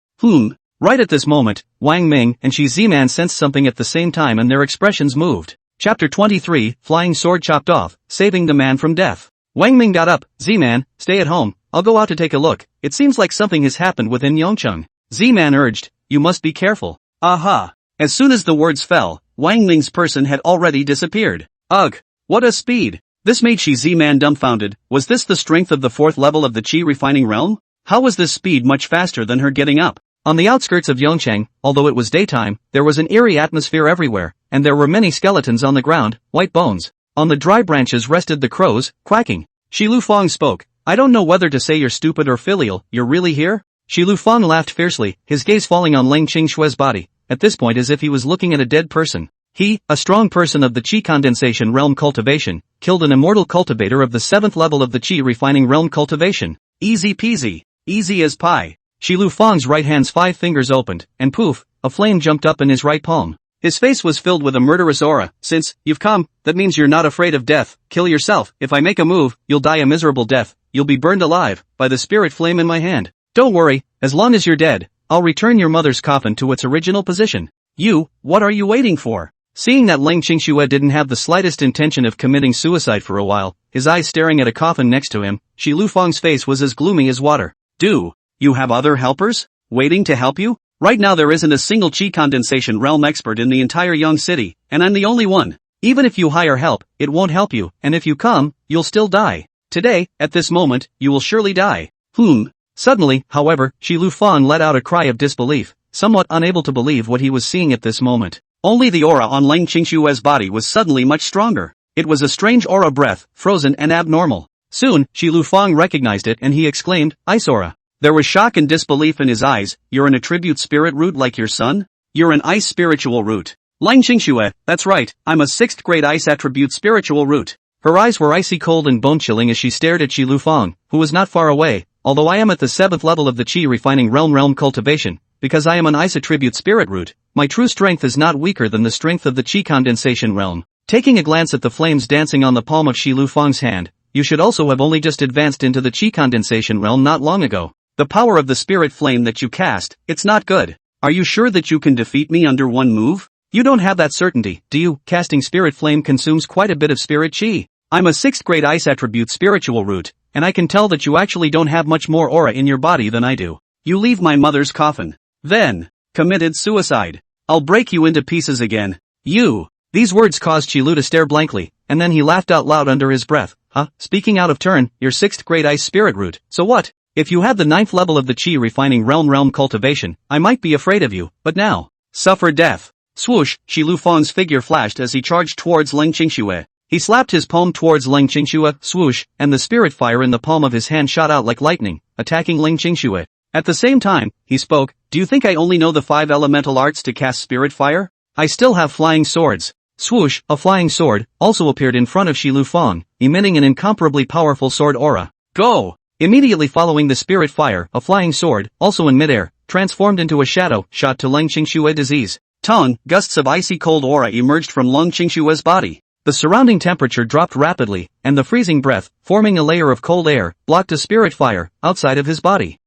Right at this moment, Wang Ming and Shi Ziman sensed something at the same time and their expressions moved. Chapter 23, Flying Sword Chopped Off, Saving the Man from Death. Wang Ming got up. Ziman, stay at home, I'll go out to take a look. It seems like something has happened within Yongcheng. Ziman urged, you must be careful. Aha! As soon as the words fell, Wang Ming's person had already disappeared. Ugh! What a speed! This made Shi Ziman dumbfounded. Was this the strength of the 4th level of the Qi refining realm? How was this speed much faster than her getting up? On the outskirts of Yongcheng, although it was daytime, there was an eerie atmosphere everywhere, and there were many skeletons on the ground, white bones. On the dry branches rested the crows, quacking. Shi Lufang spoke. I don't know whether to say you're stupid or filial, you're really here? Shi Lufang laughed fiercely, his gaze falling on Leng Qingshue's body, at this point as if he was looking at a dead person. He, a strong person of the Qi condensation realm cultivation, killed an immortal cultivator of the 7th level of the Qi refining realm cultivation. Easy peasy. Easy as pie. Shi Lufang's right hand's 5 fingers opened, and poof, a flame jumped up in his right palm. His face was filled with a murderous aura. Since you've come, that means you're not afraid of death. Kill yourself. If I make a move, you'll die a miserable death. You'll be burned alive by the spirit flame in my hand. Don't worry, as long as you're dead, I'll return your mother's coffin to its original position. What are you waiting for? Seeing that Leng Qingxue didn't have the slightest intention of committing suicide for a while, his eyes staring at a coffin next to him, Shi Lufang's face was as gloomy as water. Do you have other helpers waiting to help you? Right now there isn't a single Qi condensation realm expert in the entire Young City, and I'm the only one. Even if you hire help, it won't help you, and if you come, you'll still die. Today, at this moment, you will surely die. Suddenly, however, Shi Lufang let out a cry of disbelief, somewhat unable to believe what he was seeing at this moment. Only the aura on Leng Qingshue's body was suddenly much stronger. It was a strange aura breath, frozen and abnormal. Soon, Shi Lufang recognized it and he exclaimed, Ice aura. There was shock and disbelief in his eyes. You're an attribute spirit root like your son? You're an ice spiritual root. Leng Qingxue, that's right, I'm a 6th grade ice attribute spiritual root. Her eyes were icy cold and bone-chilling as she stared at Shi Lufang, who was not far away. Although I am at the 7th level of the Qi refining realm cultivation, because I am an ice attribute spirit root, my true strength is not weaker than the strength of the Qi condensation realm. Taking a glance at the flames dancing on the palm of Shi Lufang's hand, you should also have only just advanced into the Qi condensation realm not long ago. The power of the spirit flame that you cast, it's not good. Are you sure that you can defeat me under one move? You don't have that certainty, do you? Casting spirit flame consumes quite a bit of spirit Qi. I'm a 6th grade ice attribute spiritual root, and I can tell that you actually don't have much more aura in your body than I do. You leave my mother's coffin. Then, committed suicide. I'll break you into pieces again. These words caused Qilu to stare blankly, and then he laughed out loud under his breath. Speaking out of turn, you're 6th grade ice spirit root, so what? If you had the 9th level of the Qi refining realm cultivation, I might be afraid of you, but now, suffer death. Swoosh, Shi Lufang's figure flashed as he charged towards Leng Qingxue. He slapped his palm towards Leng Qingxue, swoosh, and the spirit fire in the palm of his hand shot out like lightning, attacking Leng Qingxue. At the same time, he spoke, do you think I only know the 5 elemental arts to cast spirit fire? I still have flying swords. Swoosh, a flying sword, also appeared in front of Shi Lufang, emitting an incomparably powerful sword aura. Go! Immediately following the spirit fire, a flying sword, also in midair, transformed into a shadow, shot to Leng Qingxue disease. Gusts of icy cold aura emerged from Leng Qingshue's body. The surrounding temperature dropped rapidly, and the freezing breath, forming a layer of cold air, blocked a spirit fire, outside of his body.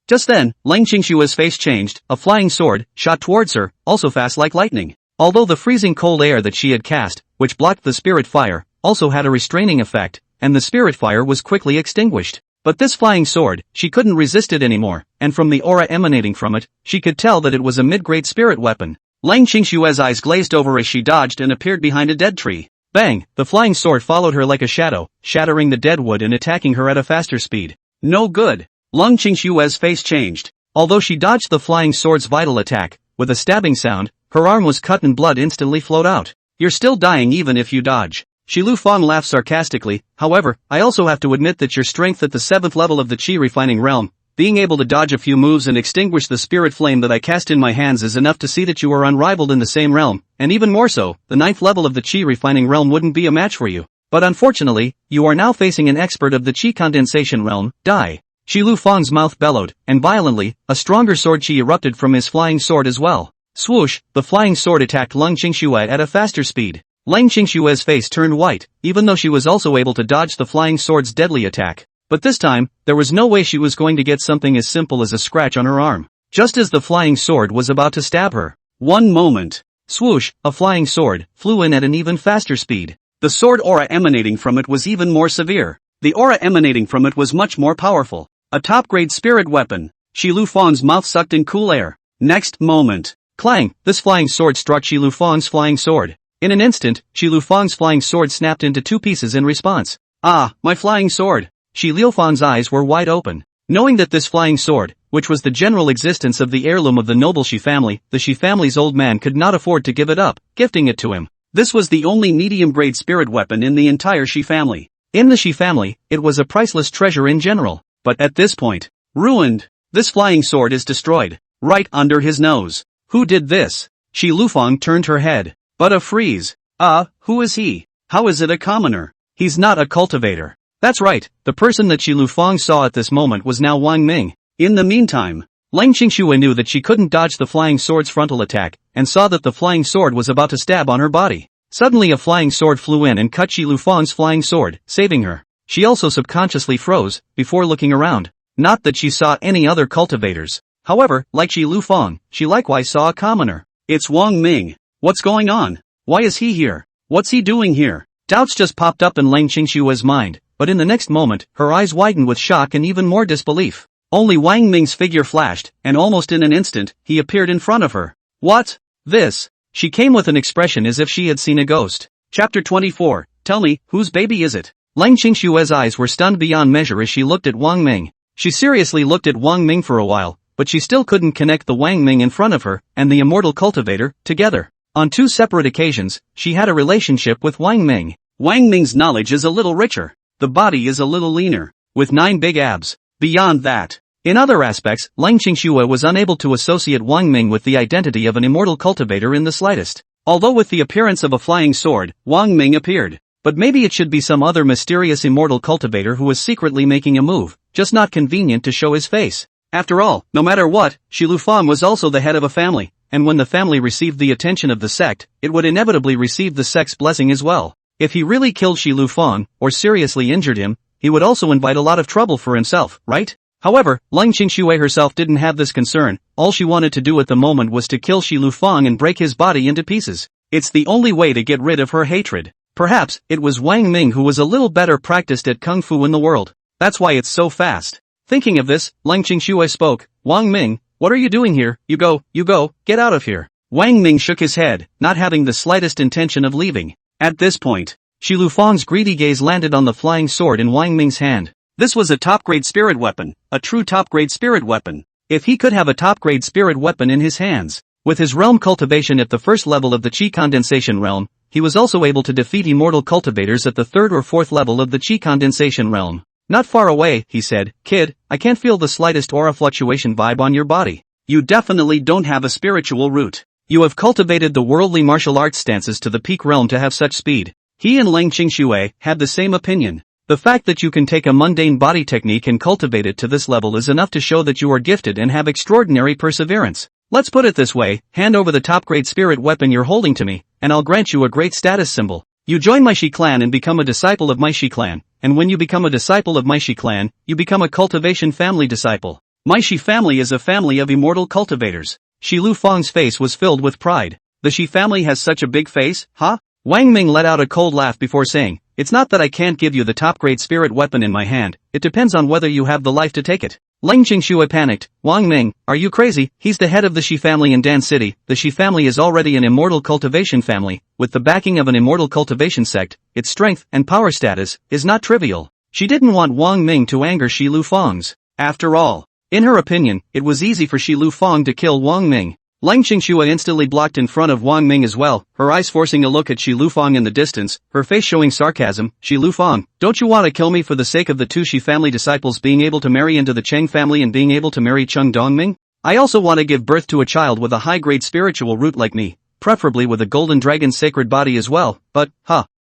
Just then, Leng Qingshue's face changed, a flying sword, shot towards her, also fast like lightning. Although the freezing cold air that she had cast, which blocked the spirit fire, also had a restraining effect, and the spirit fire was quickly extinguished. But this flying sword, she couldn't resist it anymore, and from the aura emanating from it, she could tell that it was a mid-grade spirit weapon. Lang Qingshue's eyes glazed over as she dodged and appeared behind a dead tree. Bang! The flying sword followed her like a shadow, shattering the dead wood and attacking her at a faster speed. No good. Lang Qingshue's face changed. Although she dodged the flying sword's vital attack, with a stabbing sound, her arm was cut and blood instantly flowed out. You're still dying even if you dodge. Shi Lufang laughed sarcastically. However, I also have to admit that your strength at the 7th level of the Qi refining realm, being able to dodge a few moves and extinguish the spirit flame that I cast in my hands is enough to see that you are unrivaled in the same realm, and even more so, the 9th level of the Qi refining realm wouldn't be a match for you. But unfortunately, you are now facing an expert of the Qi condensation realm, Dai. Shi Lufang's mouth bellowed, and violently, a stronger sword Qi erupted from his flying sword as well. Swoosh, the flying sword attacked Lang Qingxue at a faster speed. Lang Qingshue's face turned white, even though she was also able to dodge the flying sword's deadly attack. But this time, there was no way she was going to get something as simple as a scratch on her arm. Just as the flying sword was about to stab her. One moment. Swoosh, a flying sword, flew in at an even faster speed. The sword aura emanating from it was even more severe. The aura emanating from it was much more powerful. A top-grade spirit weapon. Shi Lufang's mouth sucked in cool air. Next moment. Clang, this flying sword struck Shi Lufang's flying sword. In an instant, Shi Lufang's flying sword snapped into 2 pieces in response. Ah, my flying sword! Shi Liufang's eyes were wide open. Knowing that this flying sword, which was the general existence of the heirloom of the noble Shi family, the Shi family's old man could not afford to give it up, gifting it to him. This was the only medium-grade spirit weapon in the entire Shi family. In the Shi family, it was a priceless treasure in general. But at this point, ruined. This flying sword is destroyed. Right under his nose. Who did this? Shi Lufang turned her head. But a freeze. Who is he? How is it a commoner? He's not a cultivator. That's right, the person that Shi Lufang saw at this moment was now Wang Ming. In the meantime, Lang Qingshuo knew that she couldn't dodge the flying sword's frontal attack, and saw that the flying sword was about to stab on her body. Suddenly a flying sword flew in and cut Shi Lufang's flying sword, saving her. She also subconsciously froze, before looking around. Not that she saw any other cultivators. However, like Shi Lufang, she likewise saw a commoner. It's Wang Ming. What's going on? Why is he here? What's he doing here? Doubts just popped up in Lang Qingshue's mind, but in the next moment, her eyes widened with shock and even more disbelief. Only Wang Ming's figure flashed, and almost in an instant, he appeared in front of her. What? This? She came with an expression as if she had seen a ghost. Chapter 24, Tell me, whose baby is it? Lang Qingshue's eyes were stunned beyond measure as she looked at Wang Ming. She seriously looked at Wang Ming for a while, but she still couldn't connect the Wang Ming in front of her, and the immortal cultivator, together. On 2 separate occasions, she had a relationship with Wang Ming. Wang Ming's knowledge is a little richer. The body is a little leaner, with 9 big abs. Beyond that, in other aspects, Lang Qingshuo was unable to associate Wang Ming with the identity of an immortal cultivator in the slightest. Although with the appearance of a flying sword, Wang Ming appeared. But maybe it should be some other mysterious immortal cultivator who was secretly making a move, just not convenient to show his face. After all, no matter what, Shi Lufang was also the head of a family, and when the family received the attention of the sect, it would inevitably receive the sect's blessing as well. If he really killed Shi Lufang, or seriously injured him, he would also invite a lot of trouble for himself, right? However, Lang Qingshuo herself didn't have this concern. All she wanted to do at the moment was to kill Shi Lufang and break his body into pieces. It's the only way to get rid of her hatred. Perhaps, it was Wang Ming who was a little better practiced at Kung Fu in the world. That's why it's so fast. Thinking of this, Lang Qingshuo spoke. Wang Ming, what are you doing here? You go, get out of here. Wang Ming shook his head, not having the slightest intention of leaving. At this point, Shi Lufang's greedy gaze landed on the flying sword in Wang Ming's hand. This was a top-grade spirit weapon, a true top-grade spirit weapon. If he could have a top-grade spirit weapon in his hands, with his realm cultivation at the 1st level of the Qi condensation realm, he was also able to defeat immortal cultivators at the 3rd or 4th level of the Qi condensation realm. Not far away, he said, Kid, I can't feel the slightest aura fluctuation vibe on your body. You definitely don't have a spiritual root. You have cultivated the worldly martial arts stances to the peak realm to have such speed. He and Lang Qingshuo had the same opinion. The fact that you can take a mundane body technique and cultivate it to this level is enough to show that you are gifted and have extraordinary perseverance. Let's put it this way, hand over the top-grade spirit weapon you're holding to me, and I'll grant you a great status symbol. You join my Shi clan and become a disciple of my Shi clan, and when you become a disciple of my Shi clan, you become a cultivation family disciple. My Shi family is a family of immortal cultivators. Shi Lufang's face was filled with pride. The Shi family has such a big face, huh? Wang Ming let out a cold laugh before saying, It's not that I can't give you the top-grade spirit weapon in my hand, it depends on whether you have the life to take it. Leng Qingxue panicked. Wang Ming, are you crazy? He's the head of the Shi family in Dan City. The Shi family is already an immortal cultivation family, with the backing of an immortal cultivation sect. Its strength and power status is not trivial. She didn't want Wang Ming to anger Shi Lufang's. After all, in her opinion, it was easy for Shi Lufang to kill Wang Ming. Leng Qingxue instantly blocked in front of Wang Ming as well, her eyes forcing a look at Shi Lufang in the distance, her face showing sarcasm. Shi Lufang, don't you want to kill me for the sake of the two Shi family disciples being able to marry into the Cheng family and being able to marry Cheng Dongming? I also want to give birth to a child with a high-grade spiritual root like me, preferably with a golden dragon's sacred body as well, but,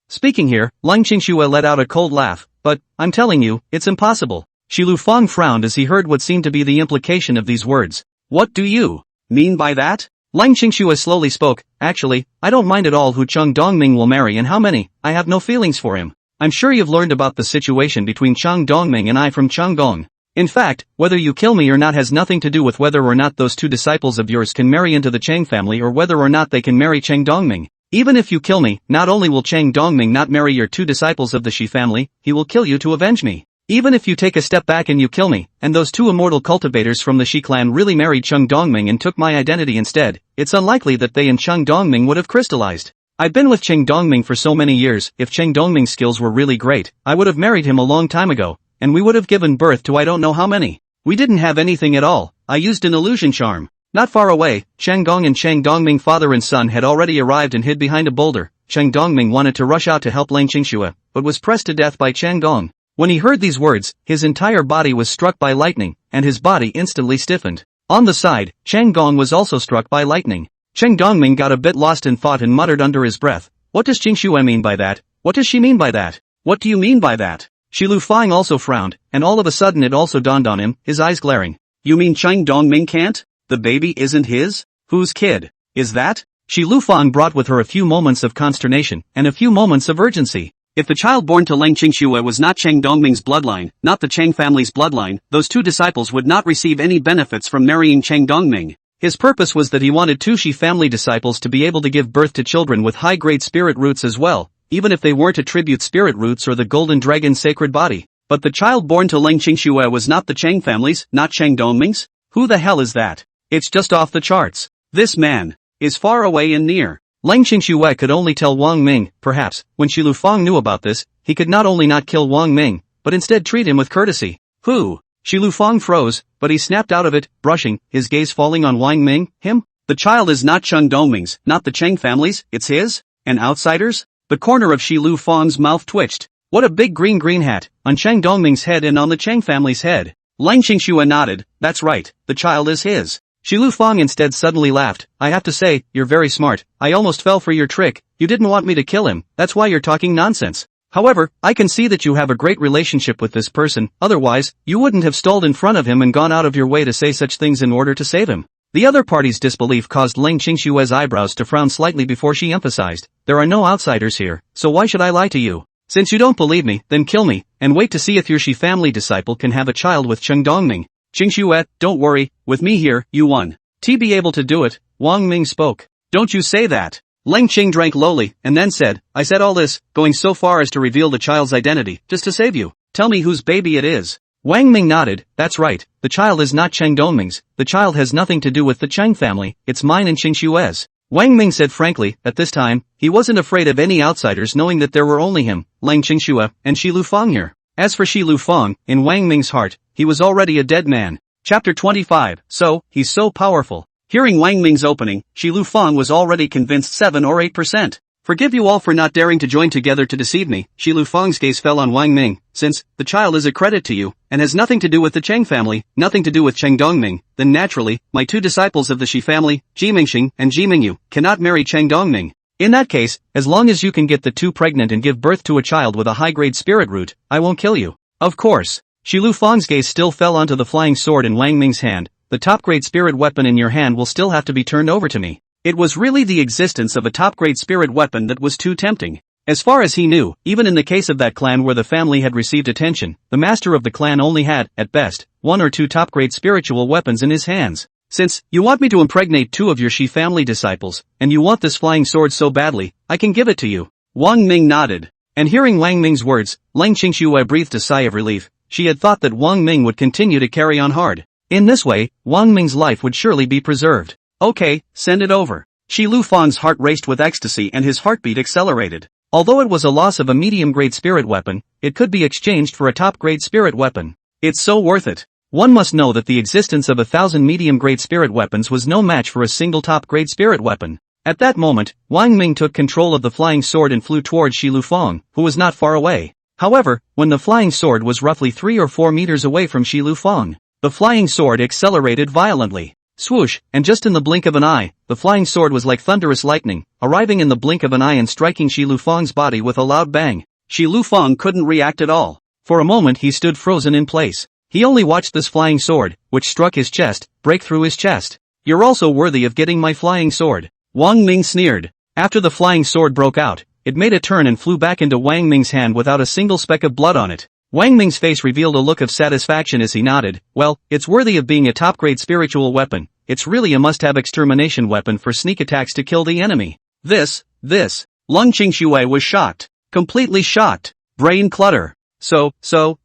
Speaking here, Leng Qingxue let out a cold laugh, but, I'm telling you, it's impossible. Shi Lufang frowned as he heard what seemed to be the implication of these words. What do you mean by that? Leng Qingxue slowly spoke. Actually, I don't mind at all who Cheng Dongming will marry and how many. I have no feelings for him. I'm sure you've learned about the situation between Cheng Dongming and I from Chenggong. In fact, whether you kill me or not has nothing to do with whether or not those two disciples of yours can marry into the Cheng family or whether or not they can marry Cheng Dongming. Even if you kill me, not only will Cheng Dongming not marry your two disciples of the Shi family, he will kill you to avenge me. Even if you take a step back and you kill me, and those two immortal cultivators from the Shi clan really married Cheng Dongming and took my identity instead, it's unlikely that they and Cheng Dongming would have crystallized. I've been with Cheng Dongming for so many years. If Cheng Dongming's skills were really great, I would have married him a long time ago, and we would have given birth to I don't know how many. We didn't have anything at all. I used an illusion charm. Not far away, Cheng Gong and Cheng Dongming father and son had already arrived and hid behind a boulder. Cheng Dongming wanted to rush out to help Leng Qingxue, but was pressed to death by Cheng Gong. When he heard these words, his entire body was struck by lightning, and his body instantly stiffened. On the side, Cheng Gong was also struck by lightning. Cheng Dongming got a bit lost in thought and muttered under his breath, "What does Qingxue mean by that? What does she mean by that? What do you mean by that?" Shi Lufang also frowned, and all of a sudden it also dawned on him, his eyes glaring. "You mean Cheng Dongming can't? The baby isn't his? Whose kid is that?" Shi Lufang brought with her a few moments of consternation, and a few moments of urgency. If the child born to Leng Qingxue was not Cheng Dongming's bloodline, not the Cheng family's bloodline, those two disciples would not receive any benefits from marrying Cheng Dongming. His purpose was that he wanted two Shi family disciples to be able to give birth to children with high-grade spirit roots as well, even if they weren't attribute spirit roots or the golden dragon's sacred body. But the child born to Leng Qingxue was not the Cheng family's, not Cheng Dongming's? Who the hell is that? It's just off the charts. This man is far away and near. Leng Qingxue could only tell Wang Ming. Perhaps, when Shi Lufang knew about this, he could not only not kill Wang Ming, but instead treat him with courtesy. Who? Shi Lufang froze, but he snapped out of it, brushing, his gaze falling on Wang Ming. Him? The child is not Cheng Dongming's, not the Cheng family's, it's his? An outsider's? The corner of Shi Lufang's mouth twitched. What a big green hat, on Cheng Dongming's head and on the Cheng family's head. Leng Qingxue nodded. That's right, the child is his. Shi Lufang instead suddenly laughed. I have to say, you're very smart. I almost fell for your trick. You didn't want me to kill him, that's why you're talking nonsense. However, I can see that you have a great relationship with this person, otherwise, you wouldn't have stalled in front of him and gone out of your way to say such things in order to save him. The other party's disbelief caused Leng Qingxue's eyebrows to frown slightly before she emphasized, there are no outsiders here, so why should I lie to you? Since you don't believe me, then kill me, and wait to see if your Shi family disciple can have a child with Cheng Dongming. Qingxue, don't worry, with me here, you won. To be able to do it, Wang Ming spoke. Don't you say that. Leng Qing drank lowly, and then said, I said all this, going so far as to reveal the child's identity, just to save you. Tell me whose baby it is. Wang Ming nodded. That's right, the child is not Cheng Dongming's, the child has nothing to do with the Cheng family, it's mine and Qingxue's. Wang Ming said frankly, at this time, he wasn't afraid of any outsiders knowing that there were only him, Leng Qingxue, and Shi Lufang here. As for Shi Lufang, in Wang Ming's heart, he was already a dead man. Chapter 25, so, he's so powerful. Hearing Wang Ming's opening, Shi Lufang was already convinced 7 or 8%. Forgive you all for not daring to join together to deceive me. Shi Lufang's gaze fell on Wang Ming. Since the child is a credit to you, and has nothing to do with the Cheng family, nothing to do with Cheng Dongming, then naturally, my two disciples of the Shi family, Ji Mingxing and Ji Mingyu, cannot marry Cheng Dongming. In that case, as long as you can get the two pregnant and give birth to a child with a high-grade spirit root, I won't kill you. Of course. Shi Lufang's gaze still fell onto the flying sword in Wang Ming's hand. The top-grade spirit weapon in your hand will still have to be turned over to me. It was really the existence of a top-grade spirit weapon that was too tempting. As far as he knew, even in the case of that clan where the family had received attention, the master of the clan only had, at best, 1 or 2 top-grade spiritual weapons in his hands. Since you want me to impregnate 2 of your Shi family disciples, and you want this flying sword so badly, I can give it to you. Wang Ming nodded. And hearing Wang Ming's words, Leng Qingxue breathed a sigh of relief. she had thought that Wang Ming would continue to carry on hard. In this way, Wang Ming's life would surely be preserved. Okay, send it over. Shi Lufang's heart raced with ecstasy and his heartbeat accelerated. Although it was a loss of a medium-grade spirit weapon, it could be exchanged for a top-grade spirit weapon. It's so worth it. One must know that the existence of 1,000 medium-grade spirit weapons was no match for a single top-grade spirit weapon. At that moment, Wang Ming took control of the flying sword and flew towards Shi Lufang, who was not far away. However, when the flying sword was roughly 3 or 4 meters away from Shi Lufang, the flying sword accelerated violently. Swoosh, and just in the blink of an eye, the flying sword was like thunderous lightning, arriving in the blink of an eye and striking Shi Lufang's body with a loud bang. Shi Lufang couldn't react at all. For a moment he stood frozen in place. He only watched this flying sword, which struck his chest, break through his chest. You're also worthy of getting my flying sword. Wang Ming sneered. After the flying sword broke out, it made a turn and flew back into Wang Ming's hand without a single speck of blood on it. Wang Ming's face revealed a look of satisfaction as he nodded. Well, it's worthy of being a top-grade spiritual weapon. It's really a must-have extermination weapon for sneak attacks to kill the enemy. This. Lung Qingxue was shocked. Completely shocked. Brain clutter. So,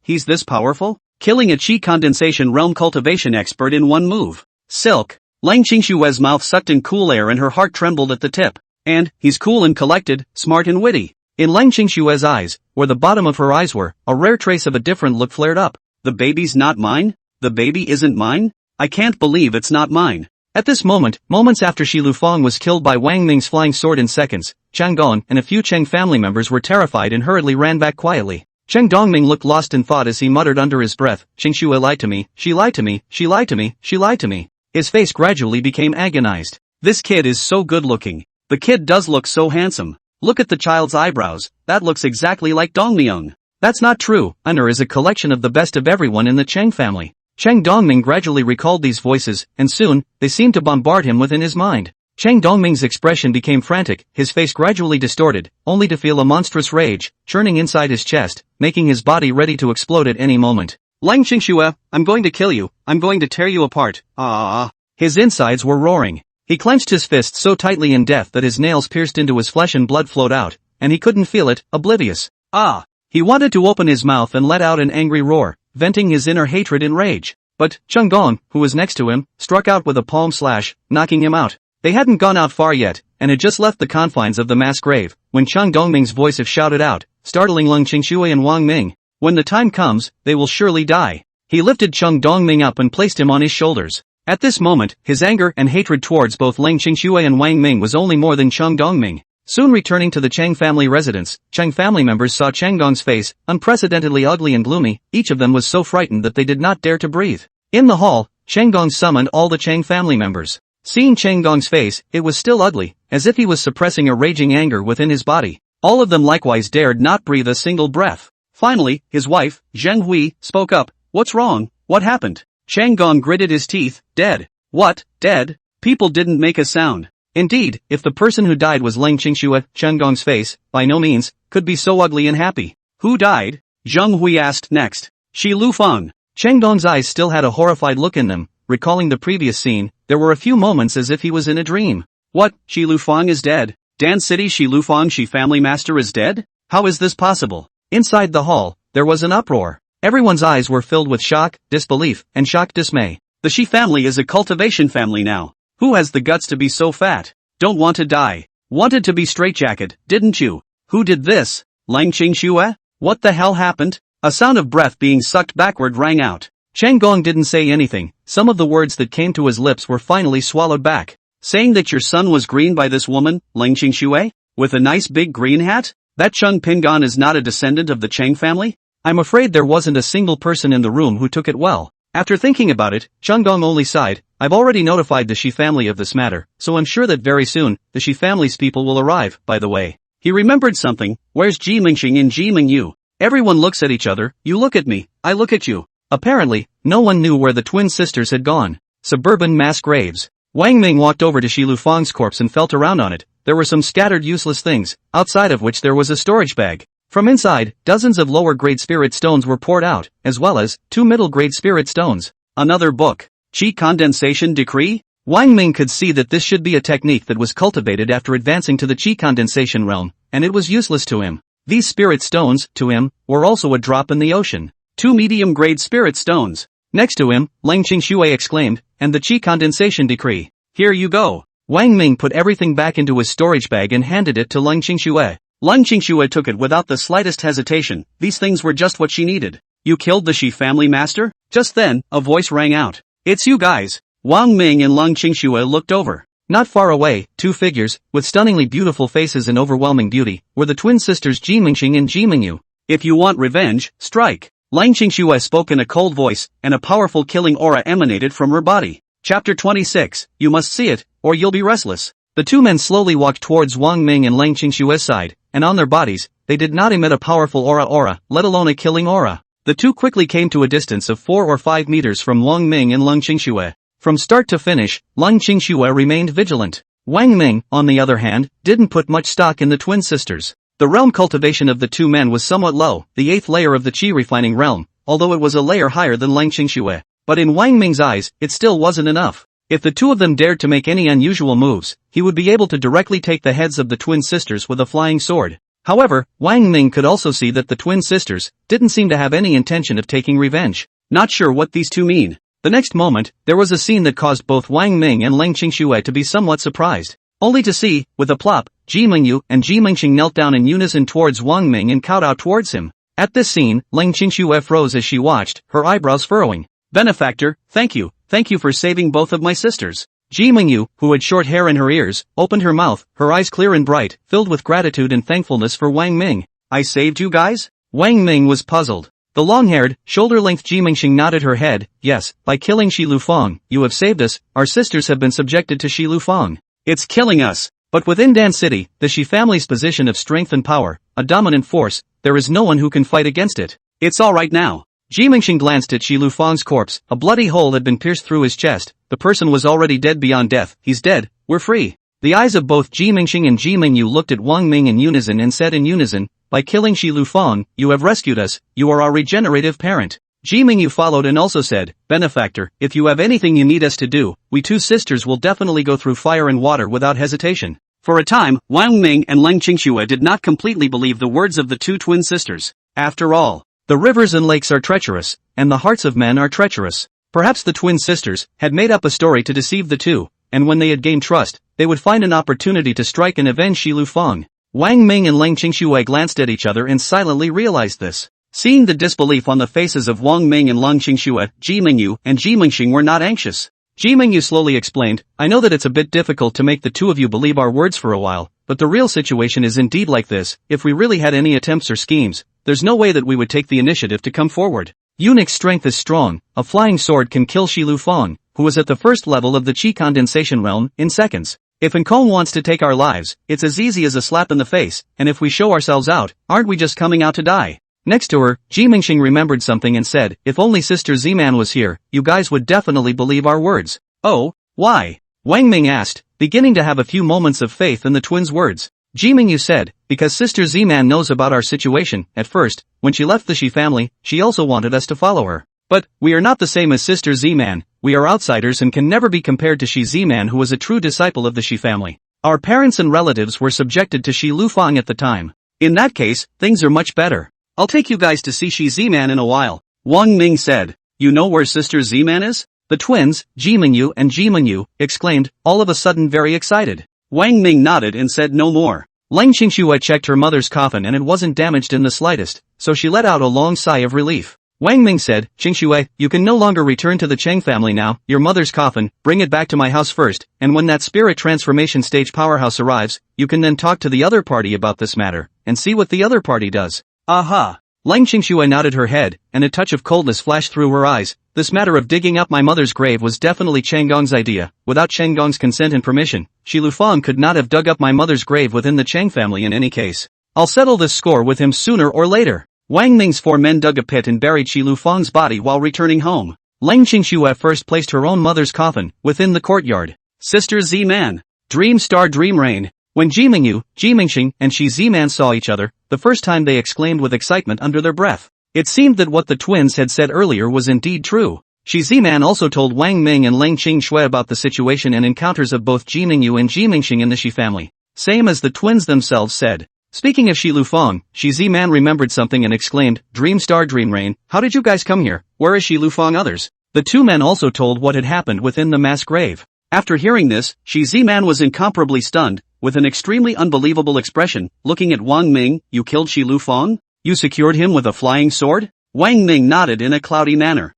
he's this powerful? Killing a chi condensation realm cultivation expert in one move. Silk. Lang Qingxue's mouth sucked in cool air and her heart trembled at the tip. And, he's cool and collected, smart and witty. In Lang Qingxue's eyes, where the bottom of her eyes were, a rare trace of a different look flared up. The baby's not mine? The baby isn't mine? I can't believe it's not mine. At this moment, moments after Shi Lufang was killed by Wang Ming's flying sword in seconds, Chang Dong and a few Cheng family members were terrified and hurriedly ran back quietly. Cheng Dongming looked lost in thought as he muttered under his breath, Qingxue lied to me, she lied to me, she lied to me, she lied to me. His face gradually became agonized. This kid is so good looking. The kid does look so handsome. Look at the child's eyebrows, that looks exactly like Dongmyeong. That's not true, Honor is a collection of the best of everyone in the Cheng family. Cheng Dongming gradually recalled these voices, and soon, they seemed to bombard him within his mind. Cheng Dongming's expression became frantic, his face gradually distorted, only to feel a monstrous rage, churning inside his chest, making his body ready to explode at any moment. Lang Qingxue, I'm going to kill you, I'm going to tear you apart, ah. His insides were roaring. He clenched his fist so tightly in death that his nails pierced into his flesh and blood flowed out, and he couldn't feel it, oblivious. Ah! He wanted to open his mouth and let out an angry roar, venting his inner hatred in rage. But, Cheng Dong, who was next to him, struck out with a palm slash, knocking him out. They hadn't gone out far yet, and had just left the confines of the mass grave, when Cheng Dongming's voice shouted out, startling Lung Qingxue and Wang Ming. When the time comes, they will surely die. He lifted Cheng Dongming up and placed him on his shoulders. At this moment, his anger and hatred towards both Lang Qingxue and Wang Ming was only more than Cheng Dongming. Soon returning to the Cheng family residence, Cheng family members saw Cheng Dong's face, unprecedentedly ugly and gloomy. Each of them was so frightened that they did not dare to breathe. In the hall, Cheng Dong summoned all the Cheng family members. Seeing Cheng Dong's face, it was still ugly, as if he was suppressing a raging anger within his body. All of them likewise dared not breathe a single breath. Finally, his wife, Zheng Hui, spoke up. What's wrong? What happened? Cheng Dong gritted his teeth. Dead. What? Dead? People didn't make a sound. Indeed, if the person who died was Lang Qingxue, Cheng Dong's face, by no means, could be so ugly and happy. Who died? Zheng Hui asked next. Shi Lufang. Cheng Dong's eyes still had a horrified look in them. Recalling the previous scene, there were a few moments as if he was in a dream. What? Shi Lufang is dead? Dan City Shi Lufang Shi family master is dead? How is this possible? Inside the hall, there was an uproar. Everyone's eyes were filled with shock, disbelief, and shocked dismay. The Shi family is a cultivation family now. Who has the guts to be so fat? Don't want to die. Wanted to be straitjacket, didn't you? Who did this? Lang Qingxue? What the hell happened? A sound of breath being sucked backward rang out. Cheng Dong didn't say anything. Some of the words that came to his lips were finally swallowed back. Saying that your son was green by this woman, Lang Qingxue? With a nice big green hat? That Cheng Pingan is not a descendant of the Cheng family? I'm afraid there wasn't a single person in the room who took it well. After thinking about it, Cheng Dong only sighed. I've already notified the Shi family of this matter, so I'm sure that very soon, the Shi family's people will arrive. By the way, he remembered something. Where's Ji Mingxing and Ji Mingyu? Everyone looks at each other. You look at me, I look at you. Apparently, no one knew where the twin sisters had gone. Suburban mass graves. Wang Ming walked over to Shi Lufang's corpse and felt around on it. There were some scattered useless things, outside of which there was a storage bag. From inside, dozens of lower-grade spirit stones were poured out, as well as 2 middle-grade spirit stones. Another book. Chi Condensation Decree? Wang Ming could see that this should be a technique that was cultivated after advancing to the Chi Condensation realm, and it was useless to him. These spirit stones, to him, were also a drop in the ocean. 2 medium-grade spirit stones. Next to him, Lang Qingxue exclaimed, and the qi condensation decree. Here you go. Wang Ming put everything back into his storage bag and handed it to Lang Qingxue. Lang Qingxue took it without the slightest hesitation. These things were just what she needed. You killed the Shi family master? Just then, a voice rang out. It's you guys. Wang Ming and Lang Qingxue looked over. Not far away, two figures, with stunningly beautiful faces and overwhelming beauty, were the twin sisters Ji Mingxing and Ji Mingyu. If you want revenge, strike. Lang Qingxue spoke in a cold voice, and a powerful killing aura emanated from her body. Chapter 26, you must see it, or you'll be restless. The two men slowly walked towards Wang Ming and Lang Qingxue's side, and on their bodies, they did not emit a powerful aura, let alone a killing aura. The two quickly came to a distance of 4 or 5 meters from Wang Ming and Lang Qingxue. From start to finish, Lang Qingxue remained vigilant. Wang Ming, on the other hand, didn't put much stock in the twin sisters. The realm cultivation of the two men was somewhat low, the 8th layer of the qi refining realm, although it was a layer higher than Lang Qingxue. But in Wang Ming's eyes, it still wasn't enough. If the two of them dared to make any unusual moves, he would be able to directly take the heads of the twin sisters with a flying sword. However, Wang Ming could also see that the twin sisters didn't seem to have any intention of taking revenge. Not sure what these two mean. The next moment, there was a scene that caused both Wang Ming and Lang Qingxue to be somewhat surprised. Only to see, with a plop, Ji Mingyu and Ji Mingxing knelt down in unison towards Wang Ming and kowtowed towards him. At this scene, Lang Qingxue froze as she watched, her eyebrows furrowing. Benefactor, thank you for saving both of my sisters. Ji Mingyu, who had short hair in her ears, opened her mouth, her eyes clear and bright, filled with gratitude and thankfulness for Wang Ming. I saved you guys? Wang Ming was puzzled. The long-haired, shoulder-length Ji Mingxing nodded her head. Yes, by killing Shi Lufang, you have saved us. Our sisters have been subjected to Shi Lufang. It's killing us. But within Dan City, the Shi family's position of strength and power, a dominant force, there is no one who can fight against it. It's all right now. Ji Mingxing glanced at Shi Lufang's corpse. A bloody hole had been pierced through his chest. The person was already dead beyond death. He's dead. We're free. The eyes of both Ji Mingxing and Ji Mingyu looked at Wang Ming in unison and said in unison, by killing Shi Lufang, you have rescued us. You are our regenerative parent. Ji Mingyu followed and also said, Benefactor, if you have anything you need us to do, we two sisters will definitely go through fire and water without hesitation. For a time, Wang Ming and Lang Qingxue did not completely believe the words of the two twin sisters. After all, the rivers and lakes are treacherous, and the hearts of men are treacherous. Perhaps the twin sisters had made up a story to deceive the two, and when they had gained trust, they would find an opportunity to strike and avenge Shi Lufang. Wang Ming and Lang Qingxue glanced at each other and silently realized this. Seeing the disbelief on the faces of Wang Ming and Lang Qingxue, Ji Mingyu and Ji Mingxing were not anxious. Ji Mingyu slowly explained, I know that it's a bit difficult to make the two of you believe our words for a while, but the real situation is indeed like this. If we really had any attempts or schemes, there's no way that we would take the initiative to come forward. Eunuch's strength is strong. A flying sword can kill Shi Lufang, who is at the first level of the qi condensation realm, in seconds. If Encone wants to take our lives, it's as easy as a slap in the face, and if we show ourselves out, aren't we just coming out to die? Next to her, Ji Mingxing remembered something and said, if only Sister Ziman was here, you guys would definitely believe our words. Oh, why? Wang Ming asked, beginning to have a few moments of faith in the twins' words. Ji Mingyu said, because Sister Ziman knows about our situation. At first, when she left the Shi family, she also wanted us to follow her. But, we are not the same as Sister Ziman, we are outsiders and can never be compared to Shi Ziman, who was a true disciple of the Shi family. Our parents and relatives were subjected to Shi Lufang at the time. In that case, things are much better. I'll take you guys to see Shi Ziman in a while. Wang Ming said, you know where Sister Ziman is? The twins, Ji Mingyu and Ji Mingyu, exclaimed, all of a sudden very excited. Wang Ming nodded and said no more. Lang Qingxue checked her mother's coffin and it wasn't damaged in the slightest, so she let out a long sigh of relief. Wang Ming said, Qingxue, you can no longer return to the Cheng family now. Your mother's coffin, bring it back to my house first, and when that spirit transformation stage powerhouse arrives, you can then talk to the other party about this matter, and see what the other party does. Aha! Lang Qingxue nodded her head, and a touch of coldness flashed through her eyes. This matter of digging up my mother's grave was definitely Cheng Gong's idea. Without Cheng Gong's consent and permission, Shi Lufang could not have dug up my mother's grave within the Cheng family in any case. I'll settle this score with him sooner or later. Wang Ming's 4 men dug a pit and buried Shi Lufang's body while returning home. Lang Qingxue first placed her own mother's coffin within the courtyard. Sister Z-Man. Dream Star Dream Rain. When Ji Mingyu, Ji Mingxing, and Shi Z-Man saw each other, the first time they exclaimed with excitement under their breath. It seemed that what the twins had said earlier was indeed true. Shi Z-Man also told Wang Ming and Lang Qingxue about the situation and encounters of both Ji Mingyu and Ji Mingxing in the Shi family. Same as the twins themselves said. Speaking of Shi Lufeng, Shi Z-Man remembered something and exclaimed, Dream Star Dream Rain, how did you guys come here? Where is Shi Lufeng? Others? The two men also told what had happened within the mass grave. After hearing this, Shi Z-Man was incomparably stunned, with an extremely unbelievable expression, looking at Wang Ming. You killed Shi Lufeng? You secured him with a flying sword? Wang Ming nodded in a cloudy manner.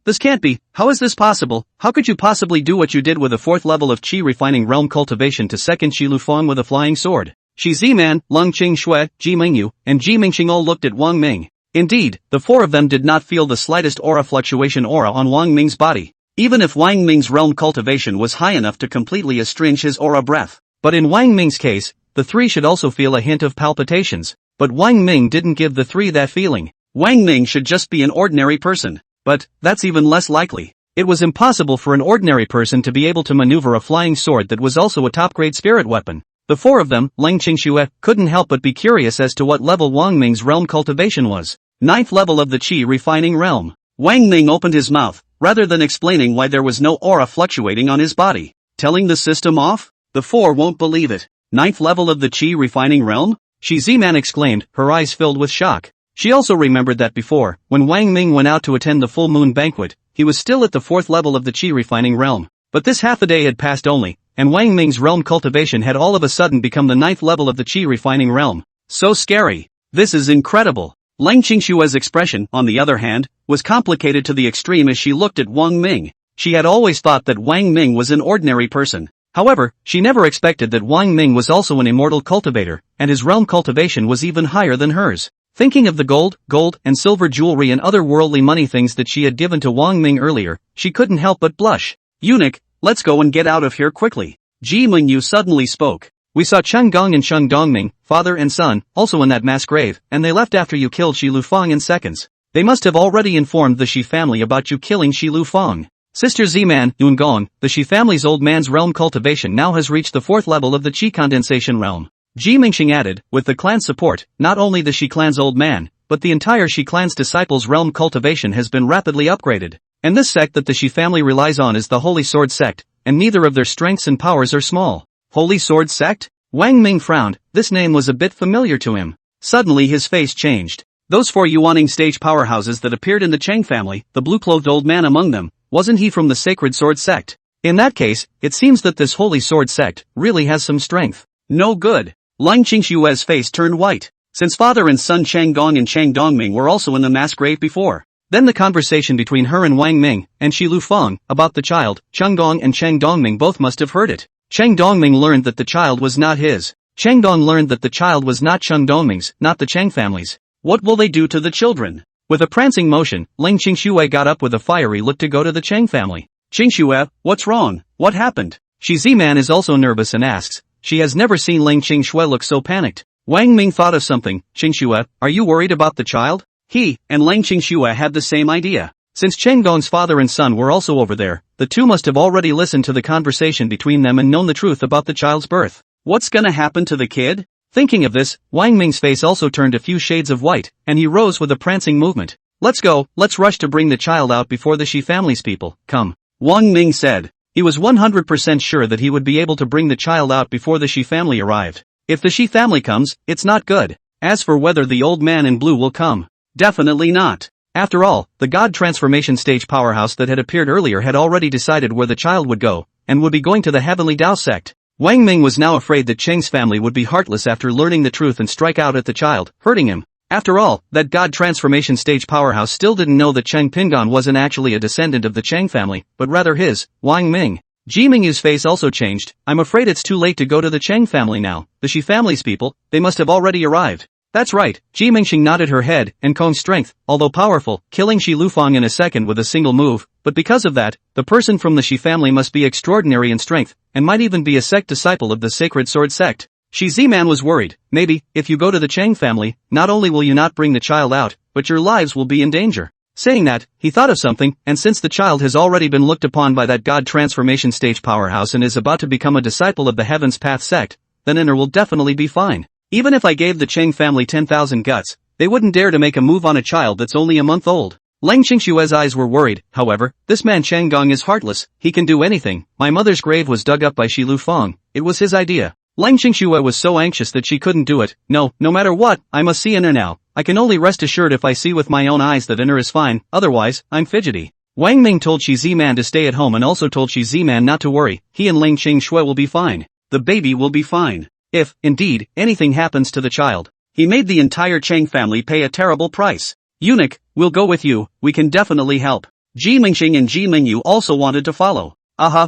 This can't be. How is this possible? How could you possibly do what you did with a 4th level of Qi refining realm cultivation to second Shi Lufeng with a flying sword? Shi Z-Man, Lung Qing Shui, Ji Mingyu, and Ji Mingxing all looked at Wang Ming. Indeed, the four of them did not feel the slightest aura fluctuation on Wang Ming's body, even if Wang Ming's realm cultivation was high enough to completely estrange his aura breath. But in Wang Ming's case, the three should also feel a hint of palpitations. But Wang Ming didn't give the three that feeling. Wang Ming should just be an ordinary person. But that's even less likely. It was impossible for an ordinary person to be able to maneuver a flying sword that was also a top-grade spirit weapon. The four of them, Leng Qingxue, couldn't help but be curious as to what level Wang Ming's realm cultivation was. 9th level of the Qi refining realm. Wang Ming opened his mouth, rather than explaining why there was no aura fluctuating on his body. Telling the system off? The four won't believe it. 9th level of the Qi refining realm? Shi Z-Man exclaimed, her eyes filled with shock. She also remembered that before, when Wang Ming went out to attend the full moon banquet, he was still at the 4th level of the Qi refining realm. But this half a day had passed only, and Wang Ming's realm cultivation had all of a sudden become the 9th level of the Qi refining realm. So scary. This is incredible. Leng Qingshue's expression, on the other hand, was complicated to the extreme as she looked at Wang Ming. She had always thought that Wang Ming was an ordinary person. However, she never expected that Wang Ming was also an immortal cultivator, and his realm cultivation was even higher than hers. Thinking of the gold, and silver jewelry and other worldly money things that she had given to Wang Ming earlier, she couldn't help but blush. Eunuch, let's go and get out of here quickly. Ji Mingyu suddenly spoke. We saw Cheng Gong and Cheng Dongming, father and son, also in that mass grave, and they left after you killed Shi Lufeng in seconds. They must have already informed the Shi family about you killing Shi Lufeng. Sister Z-Man, Yun-Gong, the Shi family's old man's realm cultivation now has reached the 4th level of the Qi condensation realm. Ji Mingxing added, with the clan's support, not only the Shi clan's old man, but the entire Shi clan's disciples' realm cultivation has been rapidly upgraded. And this sect that the Shi family relies on is the Holy Sword sect, and neither of their strengths and powers are small. Holy Sword sect? Wang Ming frowned, this name was a bit familiar to him. Suddenly his face changed. Those 4 Yuaning stage powerhouses that appeared in the Cheng family, the blue-clothed old man among them, wasn't he from the Sacred Sword sect? In that case, it seems that this Holy Sword sect really has some strength. No good. Leng Qingshue's face turned white. Since father and son Cheng Gong and Cheng Dongming were also in the mass grave before. Then the conversation between her and Wang Ming, and Shi Lufeng, about the child, Cheng Gong and Cheng Dongming both must have heard it. Cheng Dongming learned that the child was not his. Cheng Dong learned that the child was not Cheng Dongming's, not the Cheng family's. What will they do to the children? With a prancing motion, Leng Qingxue got up with a fiery look to go to the Cheng family. Qingxue, what's wrong? What happened? Shi Z-Man is also nervous and asks. She has never seen Leng Qingxue look so panicked. Wang Ming thought of something. Qingxue, are you worried about the child? He and Leng Qingxue had the same idea. Since Cheng Gong's father and son were also over there, the two must have already listened to the conversation between them and known the truth about the child's birth. What's gonna happen to the kid? Thinking of this, Wang Ming's face also turned a few shades of white, and he rose with a prancing movement. Let's go, let's rush to bring the child out before the Shi family's people come. Wang Ming said. He was 100% sure that he would be able to bring the child out before the Shi family arrived. If the Shi family comes, it's not good. As for whether the old man in blue will come, definitely not. After all, the God transformation stage powerhouse that had appeared earlier had already decided where the child would go, and would be going to the Heavenly Dao sect. Wang Ming was now afraid that Cheng's family would be heartless after learning the truth and strike out at the child, hurting him. After all, that God transformation stage powerhouse still didn't know that Cheng Pingon wasn't actually a descendant of the Cheng family, but rather his, Wang Ming. Ji Mingyu's face also changed. I'm afraid it's too late to go to the Cheng family now. The Shi family's people, they must have already arrived. That's right, Ji Mingxing nodded her head, and Kong's strength, although powerful, killing Shi Lufeng in a second with a single move, but because of that, the person from the Shi family must be extraordinary in strength, and might even be a sect disciple of the Sacred Sword sect. Shi Z-Man was worried. Maybe, if you go to the Cheng family, not only will you not bring the child out, but your lives will be in danger. Saying that, he thought of something, and since the child has already been looked upon by that God transformation stage powerhouse and is about to become a disciple of the Heaven's Path sect, then Inner will definitely be fine. Even if I gave the Cheng family 10,000 guts, they wouldn't dare to make a move on a child that's only a month old. Leng Qingshue's eyes were worried. However, this man Cheng Gong is heartless, he can do anything. My mother's grave was dug up by Shi Lufeng, it was his idea. Lang Qingxue was so anxious that she couldn't do it. No matter what, I must see Inner now. I can only rest assured if I see with my own eyes that Inner is fine, otherwise, I'm fidgety. Wang Ming told Shi Ziman to stay at home and also told Shi Ziman not to worry, he and Lang Qingxue will be fine. The baby will be fine. If, indeed, anything happens to the child, he made the entire Chang family pay a terrible price. Eunuch, we'll go with you, we can definitely help. Ji Mingxing and Ji Mingyu also wanted to follow.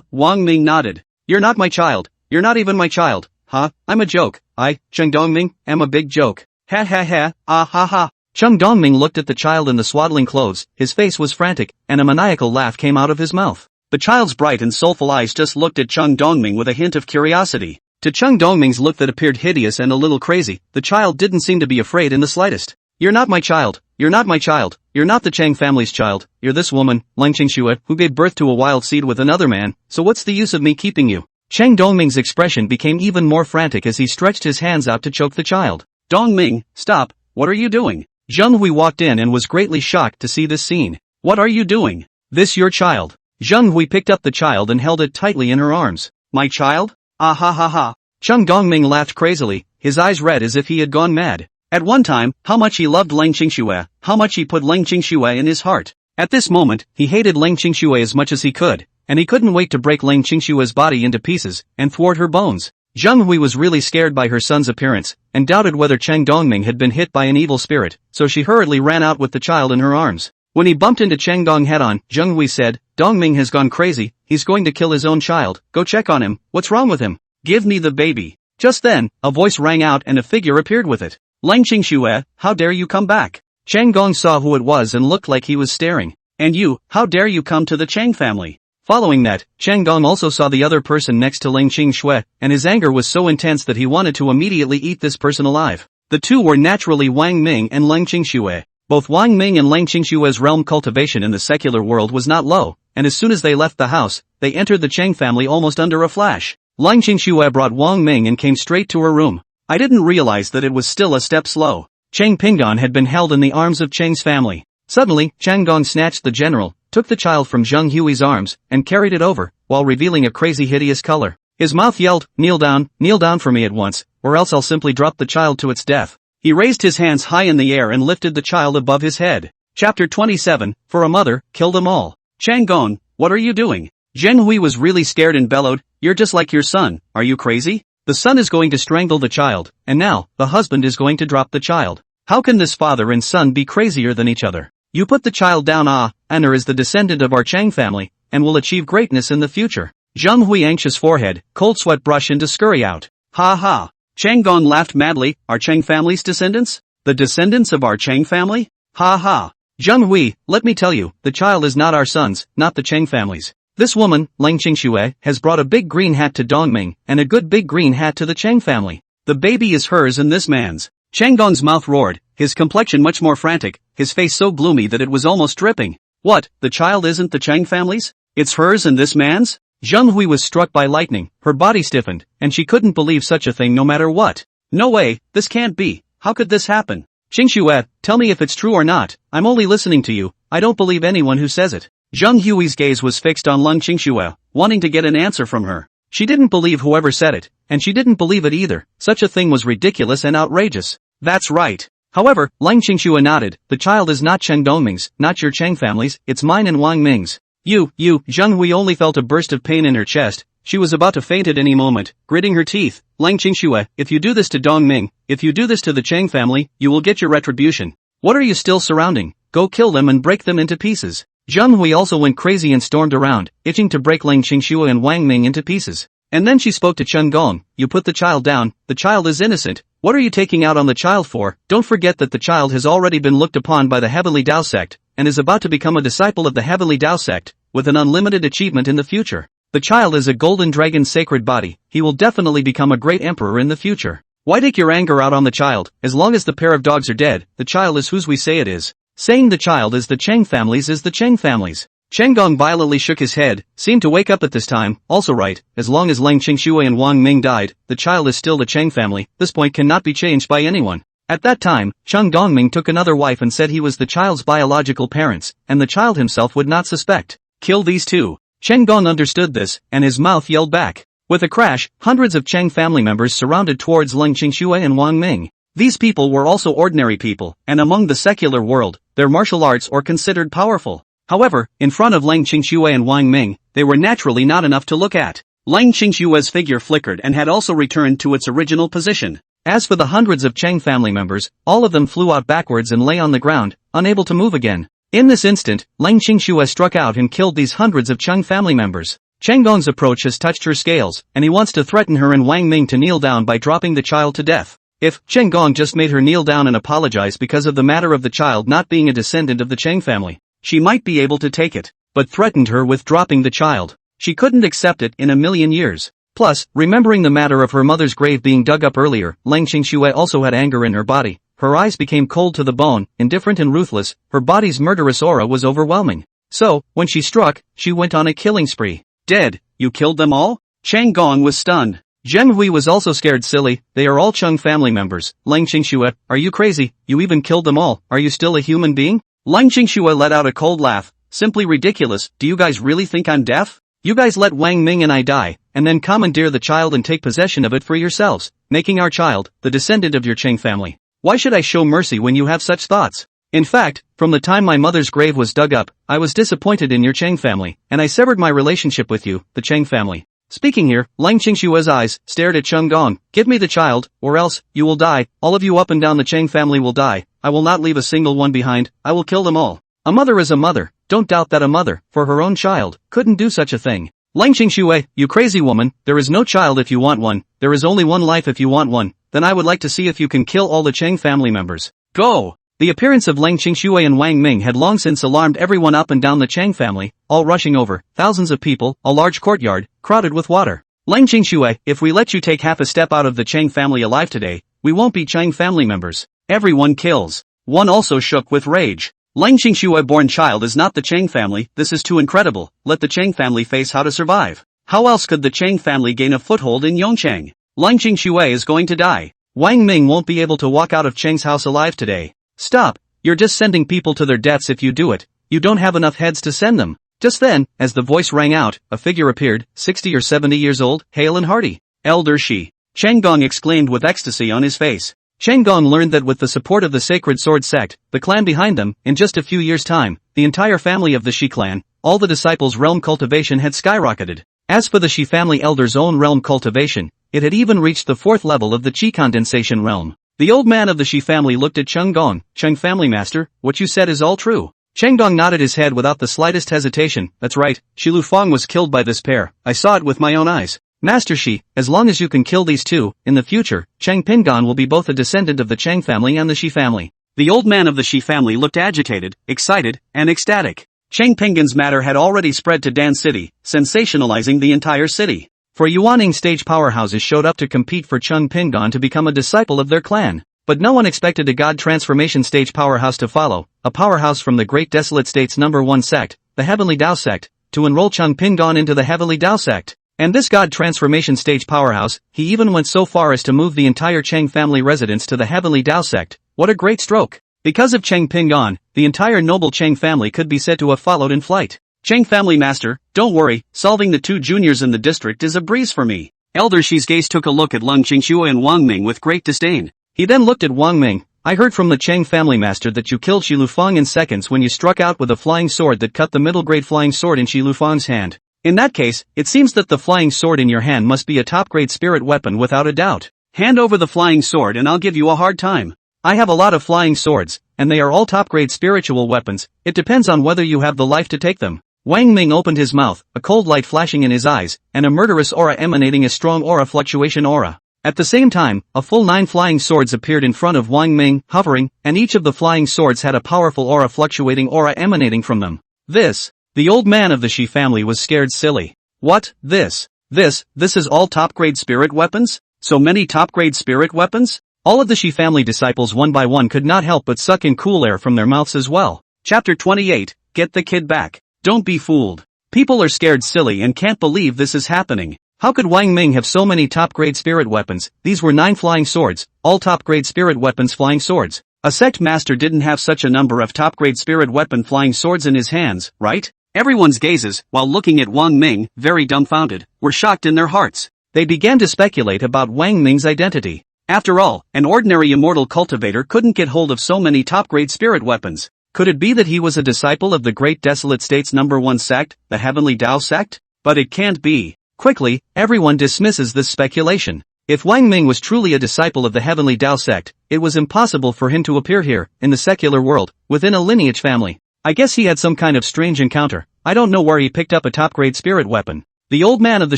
Wang Ming nodded. You're not my child, you're not even my child, huh? I'm a joke, Cheng Dongming, am a big joke. Ha ha. Cheng Dongming looked at the child in the swaddling clothes, his face was frantic, and a maniacal laugh came out of his mouth. The child's bright and soulful eyes just looked at Cheng Dongming with a hint of curiosity. To Cheng Dongming's look that appeared hideous and a little crazy, the child didn't seem to be afraid in the slightest. You're not my child, you're not my child, you're not the Chang family's child, you're this woman, Lang Qingxue, who gave birth to a wild seed with another man, so what's the use of me keeping you? Cheng Dongming's expression became even more frantic as he stretched his hands out to choke the child. Dongming, stop, what are you doing? Zheng Hui walked in and was greatly shocked to see this scene. What are you doing? This your child? Zheng Hui picked up the child and held it tightly in her arms. My child? Ha. Cheng Dongming laughed crazily, his eyes red as if he had gone mad. At one time, how much he loved Lang Qingxue, how much he put Lang Qingxue in his heart. At this moment, he hated Lang Qingxue as much as he could, and he couldn't wait to break Lang Qingxue's body into pieces and thwart her bones. Zheng Hui was really scared by her son's appearance, and doubted whether Cheng Dongming had been hit by an evil spirit, so she hurriedly ran out with the child in her arms. When he bumped into Cheng Dong head-on, Zheng Hui said, Dongming has gone crazy, he's going to kill his own child, go check on him, what's wrong with him? Give me the baby. Just then, a voice rang out and a figure appeared with it. Lang Qingxue, how dare you come back? Cheng Gong saw who it was and looked like he was staring. And you, how dare you come to the Chang family? Following that, Cheng Gong also saw the other person next to Lang Qingxue, and his anger was so intense that he wanted to immediately eat this person alive. The two were naturally Wang Ming and Lang Qingxue. Both Wang Ming and Lang Qingxue's realm cultivation in the secular world was not low, and as soon as they left the house, they entered the Chang family almost under a flash. Lang Qingxue brought Wang Ming and came straight to her room. I didn't realize that it was still a step slow. Cheng Pingon had been held in the arms of Cheng's family. Suddenly, Cheng Gong snatched the general, took the child from Zheng Hui's arms, and carried it over, while revealing a crazy hideous color. His mouth yelled, kneel down for me at once, or else I'll simply drop the child to its death. He raised his hands high in the air and lifted the child above his head. Chapter 27, For a Mother, Kill Them All. Cheng Gong, what are you doing? Zheng Hui was really scared and bellowed, you're just like your son, are you crazy? The son is going to strangle the child, and now, the husband is going to drop the child. How can this father and son be crazier than each other? You put the child down. Anna is the descendant of our Chang family, and will achieve greatness in the future. Zheng Hui anxious forehead, cold sweat brush into scurry out. Ha. Cheng Gong laughed madly, our Chang family's descendants? The descendants of our Chang family? Ha. Zheng Hui, let me tell you, the child is not our sons, not the Chang family's. This woman, Lang Qingxue, has brought a big green hat to Dongming, and a good big green hat to the Chang family. The baby is hers and this man's. Cheng Gong's mouth roared, his complexion much more frantic, his face so gloomy that it was almost dripping. What, the child isn't the Chang family's? It's hers and this man's? Zheng Hui was struck by lightning, her body stiffened, and she couldn't believe such a thing no matter what. No way, this can't be, how could this happen? Qingxue, tell me if it's true or not, I'm only listening to you, I don't believe anyone who says it. Zheng Hui's gaze was fixed on Lang Qingxue, wanting to get an answer from her. She didn't believe whoever said it, and she didn't believe it either, such a thing was ridiculous and outrageous. That's right. However, Lang Qingxue nodded, the child is not Cheng Dongming's, not your Chang family's, it's mine and Wang Ming's. Zheng Hui only felt a burst of pain in her chest, she was about to faint at any moment, gritting her teeth. Lang Qingxue, if you do this to Dongming, if you do this to the Chang family, you will get your retribution. What are you still surrounding? Go kill them and break them into pieces. Zheng Hui also went crazy and stormed around, itching to break Lang Qingxue and Wang Ming into pieces. And then she spoke to Cheng Gong, you put the child down, the child is innocent, what are you taking out on the child for? Don't forget that the child has already been looked upon by the Heavenly Tao sect, and is about to become a disciple of the Heavenly Tao sect, with an unlimited achievement in the future. The child is a golden dragon's sacred body, he will definitely become a great emperor in the future. Why take your anger out on the child? As long as the pair of dogs are dead, the child is whose we say it is. Saying the child is the Cheng family's is the Cheng family's. Cheng Gong violently shook his head, seemed to wake up at this time, also right, as long as Lang Qingxue and Wang Ming died, the child is still the Cheng family, this point cannot be changed by anyone. At that time, Cheng Dongming took another wife and said he was the child's biological parents, and the child himself would not suspect. Kill these two. Cheng Gong understood this, and his mouth yelled back. With a crash, hundreds of Chang family members surrounded towards Leng Qingxue and Wang Ming. These people were also ordinary people, and among the secular world, their martial arts are considered powerful. However, in front of Leng Qingxue and Wang Ming, they were naturally not enough to look at. Leng Qingxue's figure flickered and had also returned to its original position. As for the hundreds of Chang family members, all of them flew out backwards and lay on the ground, unable to move again. In this instant, Leng Qingxue struck out and killed these hundreds of Chang family members. Chang Gong's approach has touched her scales, and he wants to threaten her and Wang Ming to kneel down by dropping the child to death. If Chang Gong just made her kneel down and apologize because of the matter of the child not being a descendant of the Chang family, she might be able to take it, but threatened her with dropping the child. She couldn't accept it in a million years. Plus, remembering the matter of her mother's grave being dug up earlier, Leng Qingxue also had anger in her body. Her eyes became cold to the bone, indifferent and ruthless. Her body's murderous aura was overwhelming. So, when she struck, she went on a killing spree. Dead? You killed them all? Chang Gong was stunned. Zheng Hui was also scared. Silly, they are all Cheng family members. Leng Qingxue, are you crazy? You even killed them all. Are you still a human being? Leng Qingxue let out a cold laugh. Simply ridiculous. Do you guys really think I'm deaf? You guys let Wang Ming and I die, and then commandeer the child and take possession of it for yourselves, making our child the descendant of your Cheng family. Why should I show mercy when you have such thoughts? In fact, from the time my mother's grave was dug up, I was disappointed in your Cheng family, and I severed my relationship with you, the Cheng family. Speaking here, Leng Qingxue's eyes stared at Cheng Gong. Give me the child, or else, you will die. All of you up and down the Cheng family will die. I will not leave a single one behind. I will kill them all. A mother is a mother. Don't doubt that a mother, for her own child, couldn't do such a thing. Leng Qingxue, you crazy woman, there is no child if you want one. There is only one life if you want one. Then I would like to see if you can kill all the Cheng family members. Go! The appearance of Leng Qingxue and Wang Ming had long since alarmed everyone up and down the Cheng family, all rushing over, thousands of people, a large courtyard, crowded with water. Leng Qingxue, if we let you take half a step out of the Cheng family alive today, we won't be Cheng family members. Everyone kills. One also shook with rage. Leng Qingxue-born child is not the Cheng family. This is too incredible. Let the Cheng family face how to survive. How else could the Cheng family gain a foothold in Yongcheng? Leng Qingxue is going to die. Wang Ming won't be able to walk out of Cheng's house alive today. Stop, you're just sending people to their deaths if you do it. You don't have enough heads to send them. Just then, as the voice rang out, a figure appeared, 60 or 70 years old, hale and hearty. Elder Shi. Cheng Gong exclaimed with ecstasy on his face. Cheng Gong learned that with the support of the Sacred Sword sect, the clan behind them, in just a few years' time, the entire family of the Shi clan, all the disciples' realm cultivation had skyrocketed. As for the Shi family elder's own realm cultivation, it had even reached the 4th level of the Qi condensation realm. The old man of the Shi family looked at Cheng Gong. Cheng family master, what you said is all true. Cheng Gong nodded his head without the slightest hesitation. That's right, Shi Lufang was killed by this pair. I saw it with my own eyes. Master Shi, as long as you can kill these two, in the future, Cheng Pingan will be both a descendant of the Cheng family and the Shi family. The old man of the Shi family looked agitated, excited, and ecstatic. Cheng Pingan's matter had already spread to Dan City, sensationalizing the entire city. For Yuaning stage powerhouses showed up to compete for Cheng Pingan to become a disciple of their clan. But no one expected a God Transformation stage powerhouse to follow, a powerhouse from the Great Desolate State's #1 sect, the Heavenly Dao sect, to enroll Cheng Pingan into the Heavenly Dao sect. And this God Transformation stage powerhouse, he even went so far as to move the entire Cheng family residence to the Heavenly Dao sect. What a great stroke! Because of Cheng Pingan, the entire noble Cheng family could be said to have followed in flight. Cheng family master, don't worry, solving the 2 juniors in the district is a breeze for me. Elder Shi's gaze took a look at Leng Qingxue and Wang Ming with great disdain. He then looked at Wang Ming. I heard from the Cheng family master that you killed Shi Lufang in seconds when you struck out with a flying sword that cut the middle grade flying sword in Shi Lufang's hand. In that case, it seems that the flying sword in your hand must be a top-grade spirit weapon without a doubt. Hand over the flying sword and I'll give you a hard time. I have a lot of flying swords, and they are all top-grade spiritual weapons. It depends on whether you have the life to take them. Wang Ming opened his mouth, a cold light flashing in his eyes, and a murderous aura emanating a strong aura fluctuation aura. At the same time, a full 9 flying swords appeared in front of Wang Ming, hovering, and each of the flying swords had a powerful aura fluctuating aura emanating from them. The old man of the Shi family was scared silly. What? This is all top-grade spirit weapons? So many top-grade spirit weapons? All of the Shi family disciples one by one could not help but suck in cool air from their mouths as well. Chapter 28, Get the Kid Back. Don't be fooled. People are scared silly and can't believe this is happening. How could Wang Ming have so many top-grade spirit weapons? These were 9 flying swords, all top-grade spirit weapons flying swords. A sect master didn't have such a number of top-grade spirit weapon flying swords in his hands, right? Everyone's gazes, while looking at Wang Ming, very dumbfounded, were shocked in their hearts. They began to speculate about Wang Ming's identity. After all, an ordinary immortal cultivator couldn't get hold of so many top-grade spirit weapons. Could it be that he was a disciple of the Great Desolate State's #1 sect, the Heavenly Tao sect? But it can't be. Quickly, everyone dismisses this speculation. If Wang Ming was truly a disciple of the Heavenly Tao sect, it was impossible for him to appear here, in the secular world, within a lineage family. I guess he had some kind of strange encounter. I don't know where he picked up a top-grade spirit weapon. The old man of the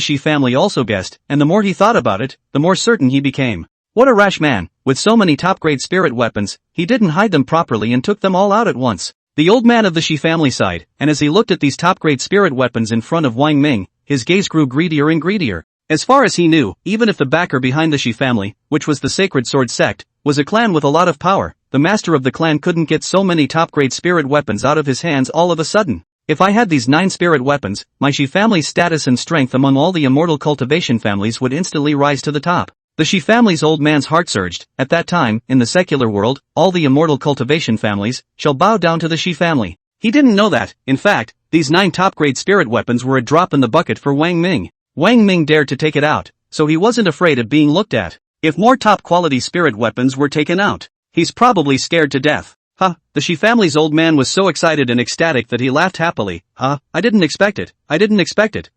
Shi family also guessed, and the more he thought about it, the more certain he became. What a rash man, with so many top-grade spirit weapons, he didn't hide them properly and took them all out at once. The old man of the Shi family sighed, and as he looked at these top-grade spirit weapons in front of Wang Ming, his gaze grew greedier and greedier. As far as he knew, even if the backer behind the Shi family, which was the Sacred Sword sect, was a clan with a lot of power, the master of the clan couldn't get so many top-grade spirit weapons out of his hands all of a sudden. If I had these 9 spirit weapons, my Shi family's status and strength among all the immortal cultivation families would instantly rise to the top. The Shi family's old man's heart surged. At that time, in the secular world, all the immortal cultivation families shall bow down to the Shi family. He didn't know that, in fact, these 9 top-grade spirit weapons were a drop in the bucket for Wang Ming. Wang Ming dared to take it out, so he wasn't afraid of being looked at. If more top-quality spirit weapons were taken out, he's probably scared to death. The Shi family's old man was so excited and ecstatic that he laughed happily. I didn't expect it.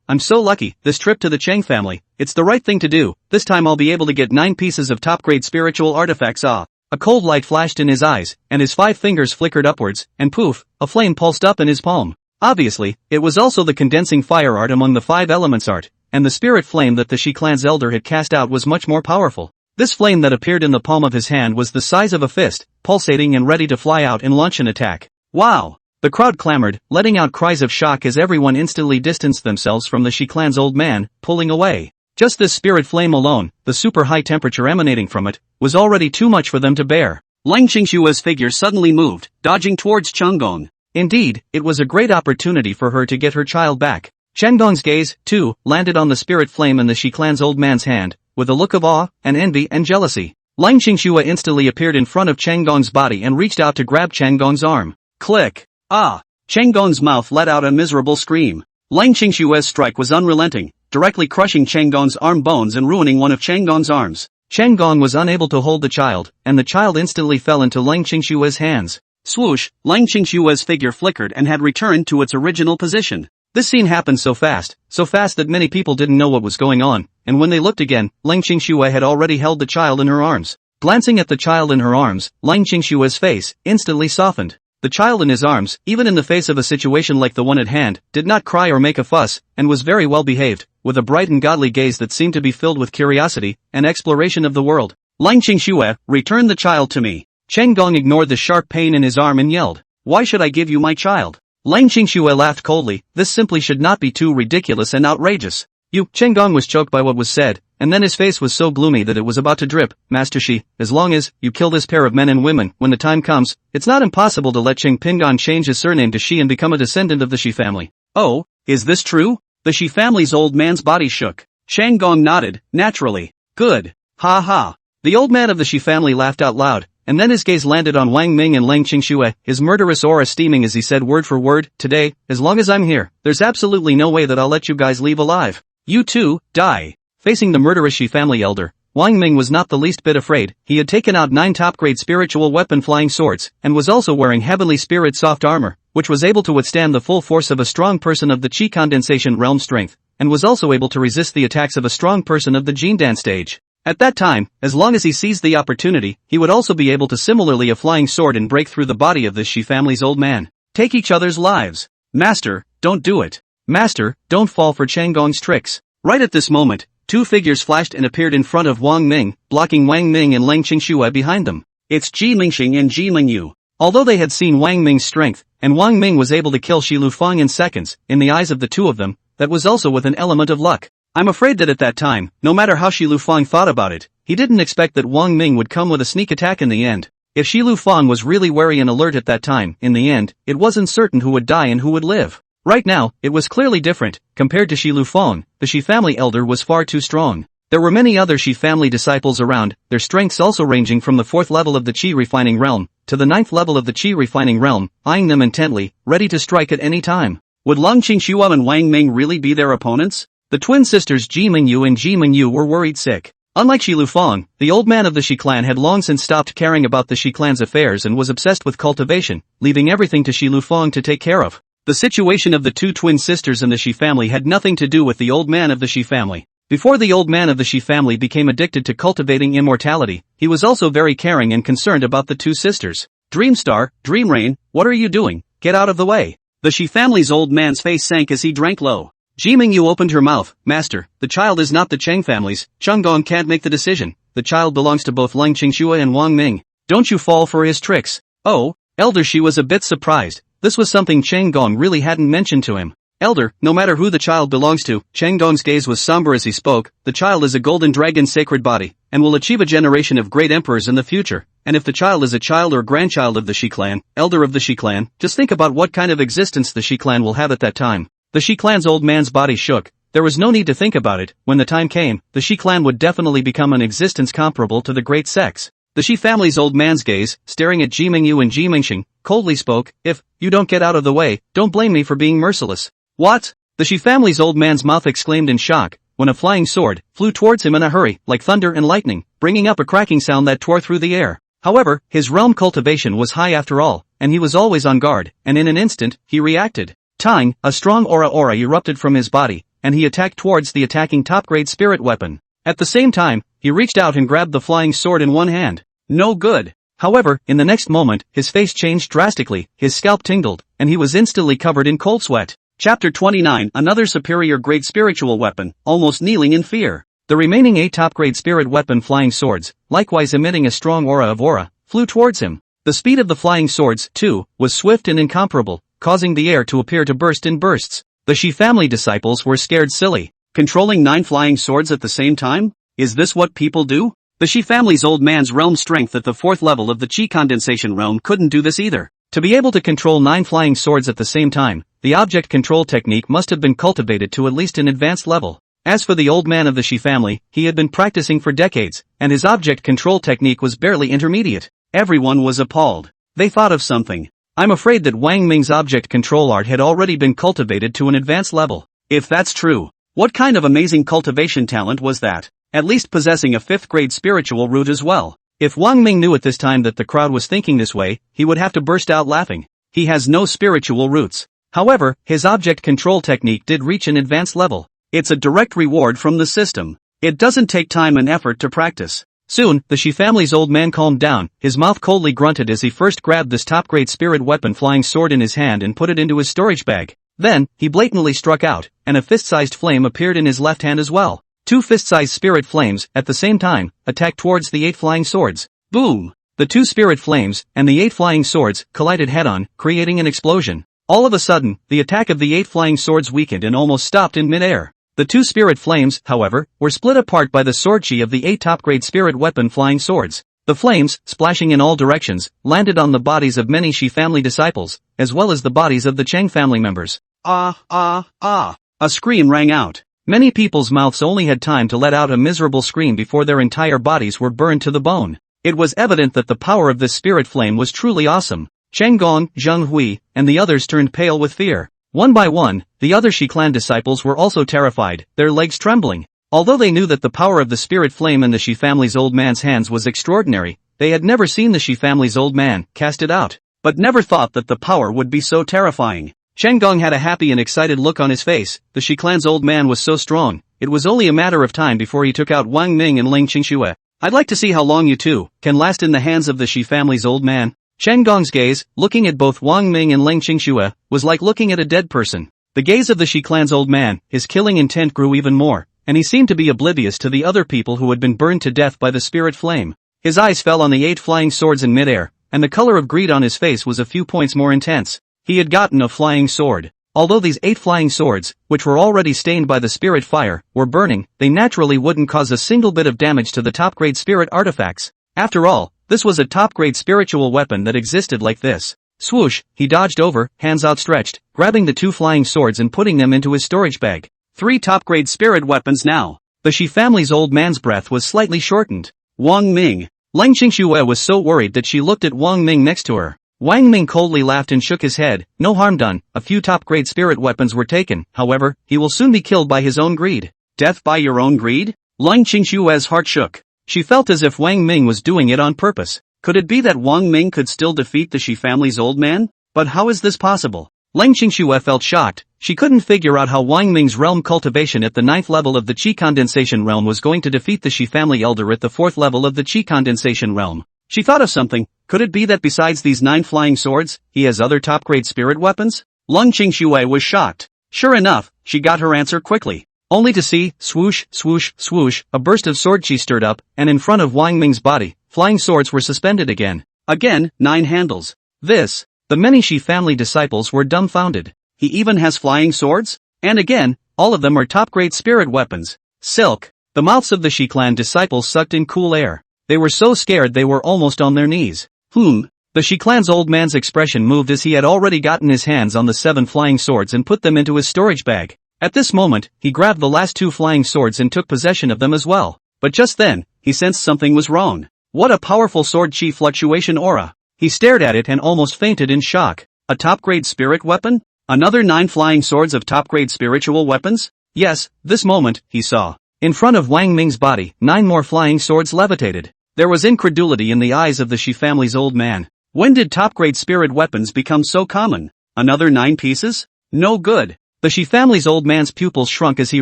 I'm so lucky. This trip to the Cheng family, it's the right thing to do. This time I'll be able to get 9 pieces of top-grade spiritual artifacts. A cold light flashed in his eyes, and his 5 fingers flickered upwards, and poof, a flame pulsed up in his palm. Obviously, it was also the condensing fire art among the 5 elements art, and the spirit flame that the Shi clan's elder had cast out was much more powerful. This flame that appeared in the palm of his hand was the size of a fist, pulsating and ready to fly out and launch an attack. Wow! The crowd clamored, letting out cries of shock as everyone instantly distanced themselves from the Shi clan's old man, pulling away. Just this spirit flame alone, the super high temperature emanating from it, was already too much for them to bear. Lang Qingshua's figure suddenly moved, dodging towards Chenggong. Indeed, it was a great opportunity for her to get her child back. Chenggong's gaze, too, landed on the spirit flame in the Shi clan's old man's hand, with a look of awe, and envy and jealousy. Lang Qingxue instantly appeared in front of Chenggong's body and reached out to grab Chenggong's arm. Click! Chenggong's mouth let out a miserable scream. Lang Qingxue's strike was unrelenting, directly crushing Chenggong's arm bones and ruining one of Chenggong's arms. Chenggong was unable to hold the child, and the child instantly fell into Lang Qingxue's hands. Swoosh! Lang Qingxue's figure flickered and had returned to its original position. This scene happened so fast that many people didn't know what was going on, and when they looked again, Lang Qingxue had already held the child in her arms. Glancing at the child in her arms, Lang Qingshue's face instantly softened. The child in his arms, even in the face of a situation like the one at hand, did not cry or make a fuss, and was very well behaved, with a bright and godly gaze that seemed to be filled with curiosity and exploration of the world. Lang Qingxue, return the child to me. Chenggong ignored the sharp pain in his arm and yelled, "Why should I give you my child?" Lang Qingxue laughed coldly. This simply should not be too ridiculous and outrageous. Chenggong was choked by what was said, and then his face was so gloomy that it was about to drip. Master Shi, as long as you kill this pair of men and women, when the time comes, it's not impossible to let Cheng Pingon change his surname to Shi and become a descendant of the Shi family. Oh, is this true? The Shi family's old man's body shook. Chenggong nodded, naturally. Good. Ha ha. The old man of the Shi family laughed out loud, and then his gaze landed on Wang Ming and Lang Qingxue, his murderous aura steaming as he said word for word, "Today, as long as I'm here, there's absolutely no way that I'll let you guys leave alive. You too, die." Facing the murderous Shi family elder, Wang Ming was not the least bit afraid. He had taken out 9 top-grade spiritual weapon flying swords, and was also wearing heavenly spirit soft armor, which was able to withstand the full force of a strong person of the Qi condensation realm strength, and was also able to resist the attacks of a strong person of the Jindan stage. At that time, as long as he seized the opportunity, he would also be able to similarly a flying sword and break through the body of this Shi family's old man. Take each other's lives. Master, don't do it. Master, don't fall for Chenggong's tricks. Right at this moment, 2 figures flashed and appeared in front of Wang Ming, blocking Wang Ming and Lang Qingxue behind them. It's Ji Mingxing and Ji Mingyu. Although they had seen Wang Ming's strength, and Wang Ming was able to kill Shi Lufang in seconds, in the eyes of the 2 of them, that was also with an element of luck. I'm afraid that at that time, no matter how Shi Lufang thought about it, he didn't expect that Wang Ming would come with a sneak attack in the end. If Shi Lufang was really wary and alert at that time, in the end, it wasn't certain who would die and who would live. Right now, it was clearly different. Compared to Shi Lufang, the Shi family elder was far too strong. There were many other Shi family disciples around, their strengths also ranging from the 4th level of the Qi refining realm, to the 9th level of the Qi refining realm, eyeing them intently, ready to strike at any time. Would Lang Qingxue and Wang Ming really be their opponents? The twin sisters Ji Mingyu and Ji Mingyu were worried sick. Unlike Shi Lufang, the old man of the Shi clan had long since stopped caring about the Shi clan's affairs and was obsessed with cultivation, leaving everything to Shi Lufang to take care of. The situation of the two twin sisters in the Shi family had nothing to do with the old man of the Shi family. Before the old man of the Shi family became addicted to cultivating immortality, he was also very caring and concerned about the two sisters. Dreamstar, Dreamrain, what are you doing? Get out of the way. The Shi family's old man's face sank as he drank low. Ji Mingyu opened her mouth. Master, the child is not the Cheng family's. Gong can't make the decision. The child belongs to both Lang Qingxue and Wang Ming. Don't you fall for his tricks. Oh, Elder, she was a bit surprised. This was something Gong really hadn't mentioned to him. Elder, no matter who the child belongs to, Gong's gaze was somber as he spoke. The child is a golden dragon's sacred body, and will achieve a generation of great emperors in the future. And if the child is a child or grandchild of the Shi clan, elder of the Shi clan, just think about what kind of existence the Shi clan will have at that time. The Shi clan's old man's body shook. There was no need to think about it. When the time came, the Shi clan would definitely become an existence comparable to the great sex. The Shi family's old man's gaze, staring at Ji Mingyu and Ji Mingxing, coldly spoke, if you don't get out of the way, don't blame me for being merciless. What? The Shi family's old man's mouth exclaimed in shock, when a flying sword flew towards him in a hurry, like thunder and lightning, bringing up a cracking sound that tore through the air. However, his realm cultivation was high after all, and he was always on guard, and in an instant, he reacted. Tying, a strong aura erupted from his body, and he attacked towards the attacking top-grade spirit weapon. At the same time, he reached out and grabbed the flying sword in one hand. No good. However, in the next moment, his face changed drastically, his scalp tingled, and he was instantly covered in cold sweat. Chapter 29, another superior grade spiritual weapon, almost kneeling in fear. The remaining 8 top-grade spirit weapon flying swords, likewise emitting a strong aura, flew towards him. The speed of the flying swords, too, was swift and incomparable, causing the air to appear to burst in bursts. The Shi family disciples were scared silly. Controlling 9 flying swords at the same time? Is this what people do? The Shi family's old man's realm strength at the 4th level of the Qi condensation realm couldn't do this either. To be able to control 9 flying swords at the same time, the object control technique must have been cultivated to at least an advanced level. As for the old man of the Shi family, he had been practicing for decades, and his object control technique was barely intermediate. Everyone was appalled. They thought of something. I'm afraid that Wang Ming's object control art had already been cultivated to an advanced level. If that's true, what kind of amazing cultivation talent was that? At least possessing a 5th grade spiritual root as well. If Wang Ming knew at this time that the crowd was thinking this way, he would have to burst out laughing. He has no spiritual roots. However, his object control technique did reach an advanced level. It's a direct reward from the system. It doesn't take time and effort to practice. Soon, the Shi family's old man calmed down, his mouth coldly grunted as he first grabbed this top-grade spirit weapon flying sword in his hand and put it into his storage bag. Then, he blatantly struck out, and a fist-sized flame appeared in his left hand as well. 2 fist-sized spirit flames, at the same time, attacked towards the 8 flying swords. Boom! The 2 spirit flames, and the 8 flying swords, collided head-on, creating an explosion. All of a sudden, the attack of the 8 flying swords weakened and almost stopped in mid-air. The 2 spirit flames, however, were split apart by the sword chi of the 8 top-grade spirit weapon flying swords. The flames, splashing in all directions, landed on the bodies of many Shi family disciples, as well as the bodies of the Cheng family members. Ah! A scream rang out. Many people's mouths only had time to let out a miserable scream before their entire bodies were burned to the bone. It was evident that the power of this spirit flame was truly awesome. Gong, Zheng Hui, and the others turned pale with fear. One by one, the other Shi clan disciples were also terrified, their legs trembling. Although they knew that the power of the spirit flame in the Shi family's old man's hands was extraordinary, they had never seen the Shi family's old man cast it out, but never thought that the power would be so terrifying. Gong had a happy and excited look on his face. The Shi clan's old man was so strong, it was only a matter of time before he took out Wang Ming and Lang Qingxue. I'd like to see how long you two can last in the hands of the Shi family's old man. Gong's gaze, looking at both Wang Ming and Lang Qingxue, was like looking at a dead person. The gaze of the Shi clan's old man, his killing intent grew even more, and he seemed to be oblivious to the other people who had been burned to death by the spirit flame. His eyes fell on the 8 flying swords in midair, and the color of greed on his face was a few points more intense. He had gotten a flying sword. Although these 8 flying swords, which were already stained by the spirit fire, were burning, they naturally wouldn't cause a single bit of damage to the top-grade spirit artifacts. After all, this was a top-grade spiritual weapon that existed like this. Swoosh, he dodged over, hands outstretched, grabbing the 2 flying swords and putting them into his storage bag. 3 top-grade spirit weapons now. The Shi family's old man's breath was slightly shortened. Wang Ming. Lang Qingxue was so worried that she looked at Wang Ming next to her. Wang Ming coldly laughed and shook his head. No harm done, a few top-grade spirit weapons were taken, however, he will soon be killed by his own greed. Death by your own greed? Lang Qingshue's heart shook. She felt as if Wang Ming was doing it on purpose. Could it be that Wang Ming could still defeat the Shi family's old man? But how is this possible? Lang Qingxue felt shocked. She couldn't figure out how Wang Ming's realm cultivation at the 9th level of the Qi condensation realm was going to defeat the Shi family elder at the 4th level of the Qi condensation realm. She thought of something. Could it be that besides these 9 flying swords, he has other top-grade spirit weapons? Lang Qingxue was shocked. Sure enough, she got her answer quickly. Only to see, swoosh, swoosh, swoosh, a burst of sword chi stirred up, and in front of Wang Ming's body, flying swords were suspended again. Again, 9 handles. The many Shi family disciples were dumbfounded. He even has flying swords? And again, all of them are top-grade spirit weapons. Silk. The mouths of the Shi clan disciples sucked in cool air. They were so scared they were almost on their knees. The Shi clan's old man's expression moved as he had already gotten his hands on the 7 flying swords and put them into his storage bag. At this moment, he grabbed the last 2 flying swords and took possession of them as well. But just then, he sensed something was wrong. What a powerful sword chi fluctuation aura. He stared at it and almost fainted in shock. A top-grade spirit weapon? Another 9 flying swords of top-grade spiritual weapons? Yes, this moment, he saw. In front of Wang Ming's body, 9 more flying swords levitated. There was incredulity in the eyes of the Shi family's old man. When did top-grade spirit weapons become so common? Another 9 pieces? No good. The Shi family's old man's pupils shrunk as he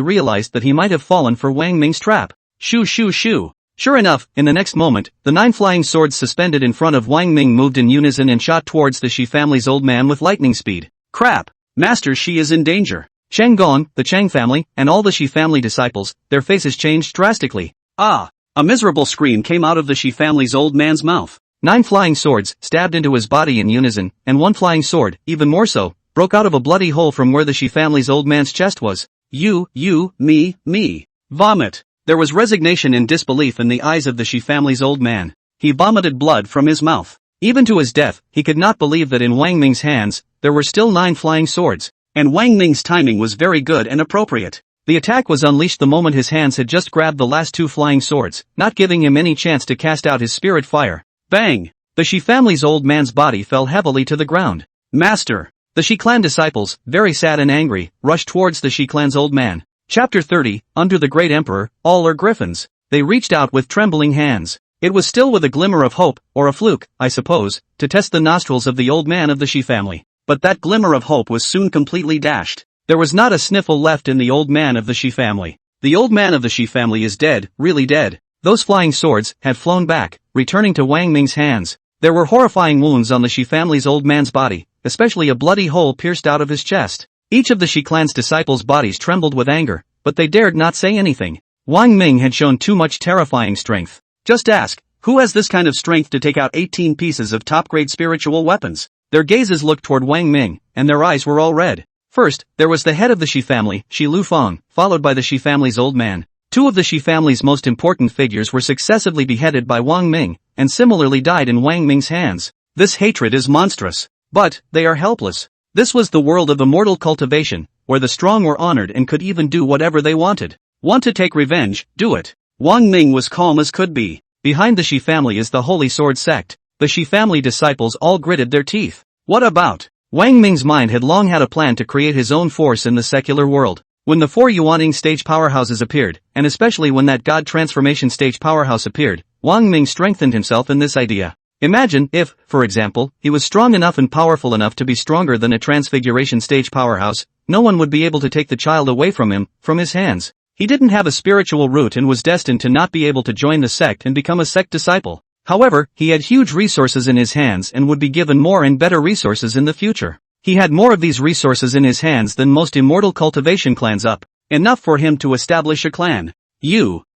realized that he might have fallen for Wang Ming's trap. Shoo shoo shoo. Sure enough, in the next moment, the 9 flying swords suspended in front of Wang Ming moved in unison and shot towards the Shi family's old man with lightning speed. Crap! Master Shi is in danger. Cheng Gong, the Cheng family, and all the Shi family disciples, their faces changed drastically. Ah! A miserable scream came out of the Shi family's old man's mouth. 9 flying swords stabbed into his body in unison, and 1 flying sword, even more so, broke out of a bloody hole from where the Shi family's old man's chest was. Me. Vomit. There was resignation and disbelief in the eyes of the Shi family's old man. He vomited blood from his mouth. Even to his death, he could not believe that in Wang Ming's hands, there were still 9 flying swords. And Wang Ming's timing was very good and appropriate. The attack was unleashed the moment his hands had just grabbed the last 2 flying swords, not giving him any chance to cast out his spirit fire. Bang! The Shi family's old man's body fell heavily to the ground. Master! The Shi clan disciples, very sad and angry, rushed towards the Shi clan's old man. Chapter 30, Under the Great Emperor, all are griffins. They reached out with trembling hands. It was still with a glimmer of hope, or a fluke, I suppose, to test the nostrils of the old man of the Shi family. But that glimmer of hope was soon completely dashed. There was not a sniffle left in the old man of the Shi family. The old man of the Shi family is dead, really dead. Those flying swords had flown back, returning to Wang Ming's hands. There were horrifying wounds on the Shi family's old man's body, especially a bloody hole pierced out of his chest. Each of the Shi clan's disciples' bodies trembled with anger, but they dared not say anything. Wang Ming had shown too much terrifying strength. Just ask, who has this kind of strength to take out 18 pieces of top-grade spiritual weapons? Their gazes looked toward Wang Ming, and their eyes were all red. First, there was the head of the Shi family, Shi Lufeng, followed by the Shi family's old man. 2 of the Shi family's most important figures were successively beheaded by Wang Ming, and similarly died in Wang Ming's hands. This hatred is monstrous. But, they are helpless. This was the world of immortal cultivation, where the strong were honored and could even do whatever they wanted. Want to take revenge? Do it. Wang Ming was calm as could be. Behind the Shi family is the Holy Sword sect. The Shi family disciples all gritted their teeth. What about? Wang Ming's mind had long had a plan to create his own force in the secular world. When the 4 Yuaning stage powerhouses appeared, and especially when that God transformation stage powerhouse appeared, Wang Ming strengthened himself in this idea. Imagine if, for example, he was strong enough and powerful enough to be stronger than a transfiguration stage powerhouse, no one would be able to take the child away from him, from his hands. He didn't have a spiritual root and was destined to not be able to join the sect and become a sect disciple. However, he had huge resources in his hands and would be given more and better resources in the future. He had more of these resources in his hands than most immortal cultivation clans up, enough for him to establish a clan.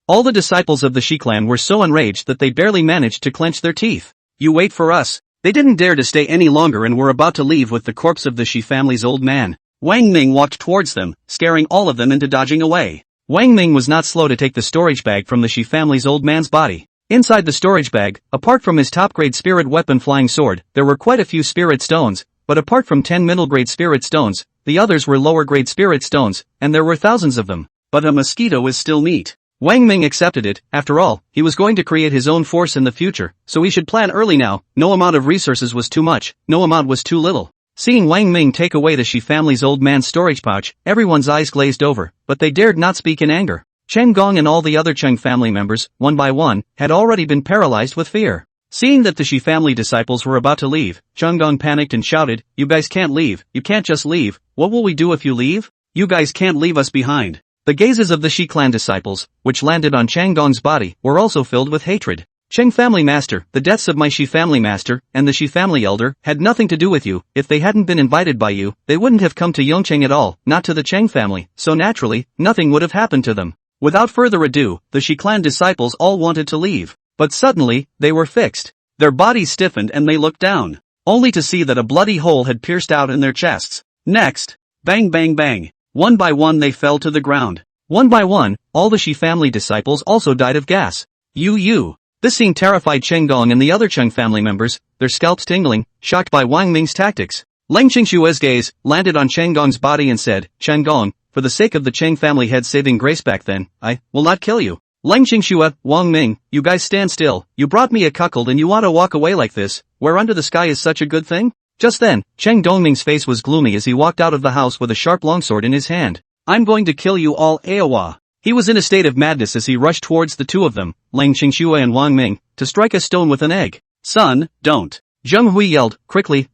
All the disciples of the Shi clan were so enraged that they barely managed to clench their teeth. You wait for us. They didn't dare to stay any longer and were about to leave with the corpse of the Shi family's old man. Wang Ming walked towards them, scaring all of them into dodging away. Wang Ming was not slow to take the storage bag from the Shi family's old man's body. Inside the storage bag, apart from his top-grade spirit weapon flying sword, there were quite a few spirit stones, but apart from 10 middle-grade spirit stones, the others were lower-grade spirit stones, and there were thousands of them. But a mosquito is still meat. Wang Ming accepted it. After all, he was going to create his own force in the future, so he should plan early now. No amount of resources was too much, no amount was too little. Seeing Wang Ming take away the Shi family's old man's storage pouch, everyone's eyes glazed over, but they dared not speak in anger. Cheng Gong and all the other Cheng family members, one by one, had already been paralyzed with fear. Seeing that the Shi family disciples were about to leave, Cheng Gong panicked and shouted, "You guys can't leave, you can't just leave. What will we do if you leave? You guys can't leave us behind." The gazes of the Shi clan disciples, which landed on Cheng Gong's body, were also filled with hatred. "Cheng family master, the deaths of my Shi family master, and the Shi family elder, had nothing to do with you. If they hadn't been invited by you, they wouldn't have come to Yongcheng at all, not to the Cheng family, so naturally, nothing would have happened to them." Without further ado, the Shi clan disciples all wanted to leave. But suddenly, they were fixed. Their bodies stiffened and they looked down, only to see that a bloody hole had pierced out in their chests. Next, bang bang bang, one by one they fell to the ground. One by one, all the Shi family disciples also died of gas. This scene terrified Cheng Gong and the other Cheng family members, their scalps tingling, shocked by Wang Ming's tactics. Leng Qingshua's gaze landed on Cheng Gong's body and said, "Cheng Gong, for the sake of the Cheng family head saving grace back then, I will not kill you." Leng Qingshua, Wang Ming, you guys stand still. You brought me a cuckold and you want to walk away like this, where under the sky is such a good thing? Just then, Cheng Dongming's face was gloomy as he walked out of the house with a sharp longsword in his hand. "I'm going to kill you all, Aowa." He was in a state of madness as he rushed towards the two of them, Leng Qingshua and Wang Ming, to strike a stone with an egg. "Son, don't." Zheng Hui yelled, quickly,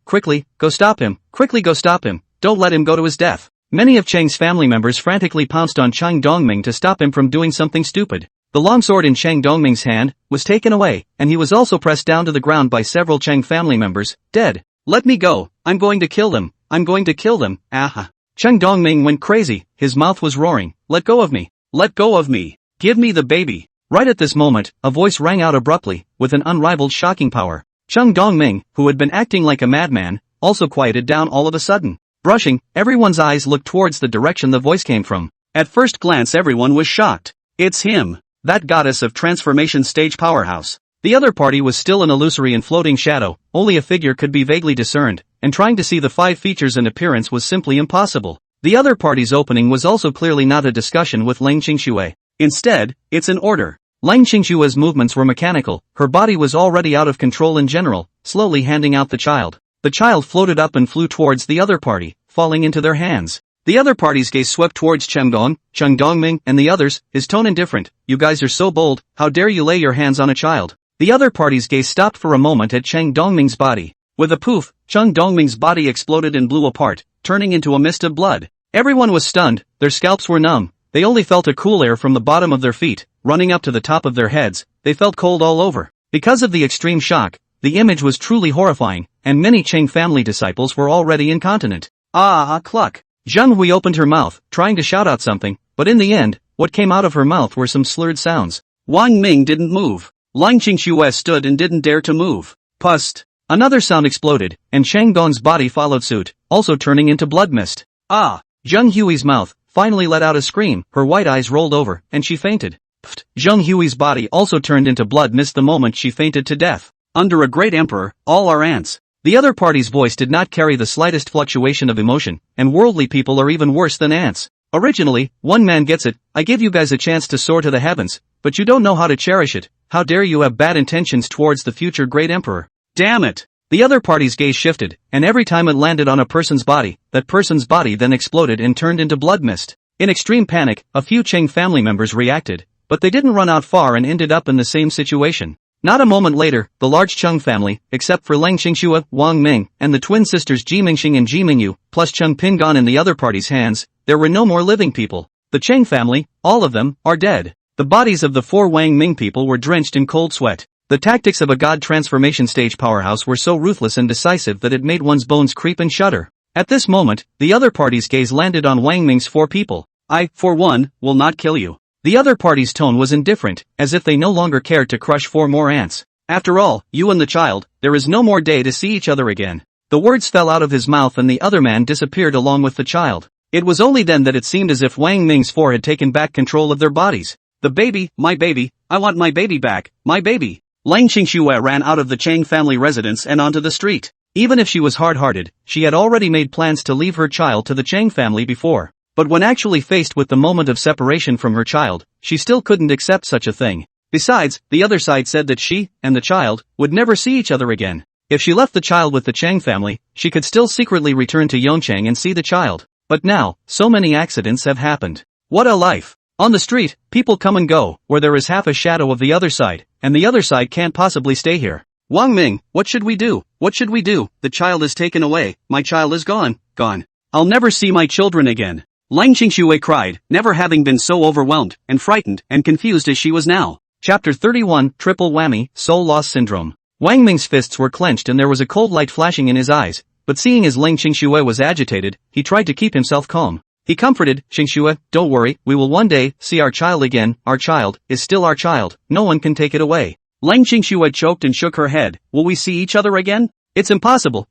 go stop him, quickly go stop him, don't let him go to his death." Many of Cheng's family members frantically pounced on Cheng Dongming to stop him from doing something stupid. The longsword in Cheng Dongming's hand was taken away, and he was also pressed down to the ground by several Cheng family members, dead. "Let me go, I'm going to kill them, I'm going to kill them, aha." Cheng Dongming went crazy, his mouth was roaring, "Let go of me, let go of me, give me the baby." Right at this moment, a voice rang out abruptly, with an unrivaled shocking power. Cheng Dongming, who had been acting like a madman, also quieted down all of a sudden. Brushing, everyone's eyes looked towards the direction the voice came from. At first glance everyone was shocked. It's him, that goddess of transformation stage powerhouse. The other party was still an illusory and floating shadow, only a figure could be vaguely discerned, and trying to see the 5 features and appearance was simply impossible. The other party's opening was also clearly not a discussion with Leng Qingxue. Instead, it's an order. Leng Qingshua's movements were mechanical, her body was already out of control in general, slowly handing out the child. The child floated up and flew towards the other party, falling into their hands. The other party's gaze swept towards Cheng Gong, Cheng Dongming, and the others, his tone indifferent. "You guys are so bold, how dare you lay your hands on a child?" The other party's gaze stopped for a moment at Cheng Dongming's body. With a poof, Cheng Dongming's body exploded and blew apart, turning into a mist of blood. Everyone was stunned, their scalps were numb. They only felt a cool air from the bottom of their feet, running up to the top of their heads. They felt cold all over. Because of the extreme shock, the image was truly horrifying, and many Cheng family disciples were already incontinent. Cluck. Zheng Hui opened her mouth, trying to shout out something, but in the end, what came out of her mouth were some slurred sounds. Wang Ming didn't move. Leng Qingxue stood and didn't dare to move. Pust. Another sound exploded, and Cheng Gong's body followed suit, also turning into blood mist. Zheng Hui's mouth finally let out a scream, her white eyes rolled over, and she fainted. Pfft. Zheng Hui's body also turned into blood mist the moment she fainted to death. Under a great emperor, all are ants. The other party's voice did not carry the slightest fluctuation of emotion, and worldly people are even worse than ants. Originally, one man gets it, I give you guys a chance to soar to the heavens, but you don't know how to cherish it. How dare you have bad intentions towards the future great emperor? Damn it! The other party's gaze shifted, and every time it landed on a person's body, that person's body then exploded and turned into blood mist. In extreme panic, a few Cheng family members reacted, but they didn't run out far and ended up in the same situation. Not a moment later, the large Cheng family, except for Leng Qingxue, Wang Ming, and the twin sisters Ji Mingxing and Ji Mingyu, plus Cheng Pin gone in the other party's hands, there were no more living people. The Cheng family, all of them, are dead. The bodies of the 4 Wang Ming people were drenched in cold sweat. The tactics of a god transformation stage powerhouse were so ruthless and decisive that it made one's bones creep and shudder. At this moment, the other party's gaze landed on Wang Ming's 4 people. I, for one, will not kill you. The other party's tone was indifferent, as if they no longer cared to crush 4 more ants. After all, you and the child, there is no more day to see each other again. The words fell out of his mouth and the other man disappeared along with the child. It was only then that it seemed as if Wang Ming's 4 had taken back control of their bodies. The baby, my baby, I want my baby back, my baby. Leng Qingxue ran out of the Cheng family residence and onto the street. Even if she was hard-hearted, she had already made plans to leave her child to the Cheng family before. But when actually faced with the moment of separation from her child, she still couldn't accept such a thing. Besides, the other side said that she, and the child, would never see each other again. If she left the child with the Chang family, she could still secretly return to Yongchang and see the child. But now, so many accidents have happened. What a life! On the street, people come and go, where there is half a shadow of the other side, and the other side can't possibly stay here. Wang Ming, what should we do? What should we do? The child is taken away, my child is gone, gone. I'll never see my children again. Lang Qingxue cried, never having been so overwhelmed, and frightened, and confused as she was now. Chapter 31, Triple Whammy, Soul Loss Syndrome. Wang Ming's fists were clenched and there was a cold light flashing in his eyes, but seeing as Lang Qingxue was agitated, he tried to keep himself calm. He comforted, Qingxue, don't worry, we will one day see our child again, our child is still our child, no one can take it away. Lang Qingxue choked and shook her head, will we see each other again? It's impossible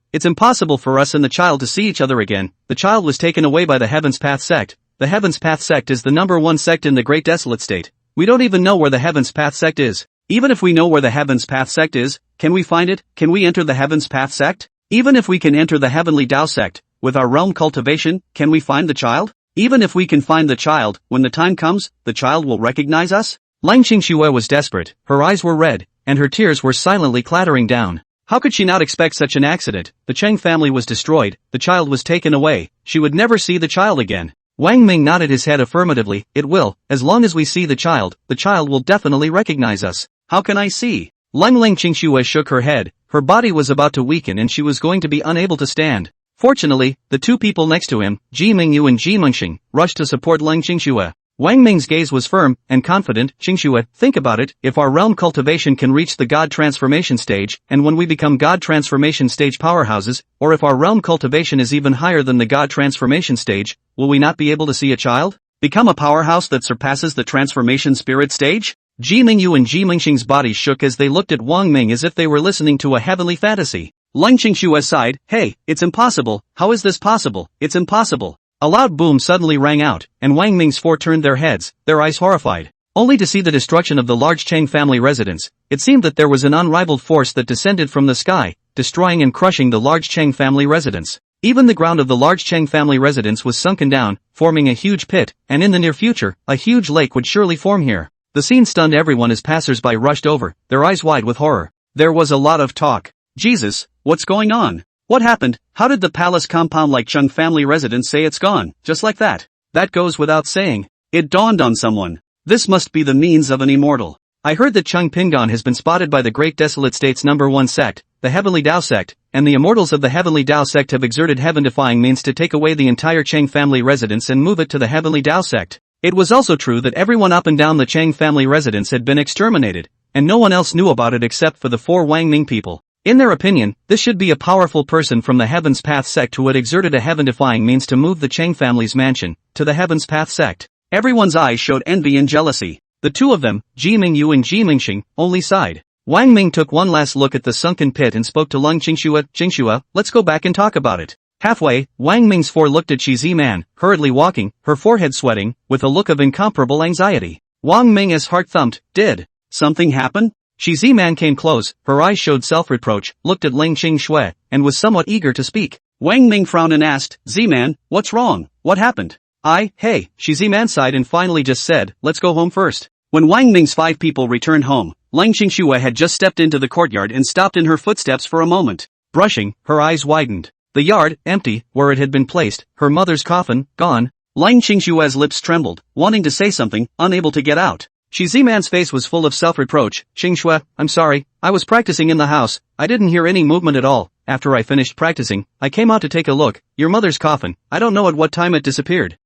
for us and the child to see each other again. The child was taken away by the Heaven's Path sect. The Heaven's Path sect is the #1 sect in the Great Desolate State. We don't even know where the Heaven's Path sect is. Even if we know where the Heaven's Path sect is, can we find it? Can we enter the Heaven's Path sect? Even if we can enter the Heavenly Tao sect, with our realm cultivation, can we find the child? Even if we can find the child, when the time comes, the child will recognize us? Lang Qingxue was desperate, her eyes were red, and her tears were silently clattering down. How could she not expect such an accident? The Cheng family was destroyed, the child was taken away, she would never see the child again. Wang Ming nodded his head affirmatively, it will, as long as we see the child will definitely recognize us. How can I see? Lang Qingxue shook her head, her body was about to weaken and she was going to be unable to stand. Fortunately, the two people next to him, Ji Mingyu and Ji Mengxing, rushed to support Lang Qingxue. Wang Ming's gaze was firm and confident. Qingxue, think about it, if our realm cultivation can reach the God transformation stage, and when we become God transformation stage powerhouses, or if our realm cultivation is even higher than the God transformation stage, will we not be able to see a child? Become a powerhouse that surpasses the transformation spirit stage? Ji Mingyu and Ji Mengxing's bodies shook as they looked at Wang Ming as if they were listening to a heavenly fantasy. Lang Qingxue sighed, hey, it's impossible, how is this possible, it's impossible. A loud boom suddenly rang out, and Wang Ming's four turned their heads, their eyes horrified, only to see the destruction of the large Cheng family residence. It seemed that there was an unrivaled force that descended from the sky, destroying and crushing the large Cheng family residence. Even the ground of the large Cheng family residence was sunken down, forming a huge pit, and in the near future, a huge lake would surely form here. The scene stunned everyone as passers-by rushed over, their eyes wide with horror. There was a lot of talk. Jesus, what's going on? What happened? How did the palace compound like Chung family residence say it's gone, just like that? That goes without saying. It dawned on someone. This must be the means of an immortal. I heard that Chung Pingon has been spotted by the Great Desolate State's #1 sect, the Heavenly Tao sect, and the immortals of the Heavenly Tao sect have exerted heaven-defying means to take away the entire Cheng family residence and move it to the Heavenly Tao sect. It was also true that everyone up and down the Cheng family residence had been exterminated, and no one else knew about it except for the four Wang Ming people. In their opinion, this should be a powerful person from the Heaven's Path sect who had exerted a heaven-defying means to move the Cheng family's mansion to the Heaven's Path sect. Everyone's eyes showed envy and jealousy. The two of them, Ji Mingyu and Ji Mengxing, only sighed. Wang Ming took one last look at the sunken pit and spoke to Lang Qingxue, Qingxue, let's go back and talk about it. Halfway, Wang Ming's four looked at Shi Ziman, hurriedly walking, her forehead sweating, with a look of incomparable anxiety. Wang Ming as heart thumped, did something happen? Shi Ziman came close, her eyes showed self-reproach, looked at Lang Qingxue, and was somewhat eager to speak. Wang Ming frowned and asked, Ziman, what's wrong? What happened? Hey, Shi Ziman sighed and finally just said, let's go home first. When Wang Ming's 5 people returned home, Lang Qingxue had just stepped into the courtyard and stopped in her footsteps for a moment. Brushing, her eyes widened. The yard, empty, where it had been placed, her mother's coffin, gone. Lang Qingxue's lips trembled, wanting to say something, unable to get out. Shi Ziman's face was full of self-reproach. Qingxue, I'm sorry, I was practicing in the house, I didn't hear any movement at all. After I finished practicing, I came out to take a look. Your mother's coffin, I don't know at what time it disappeared.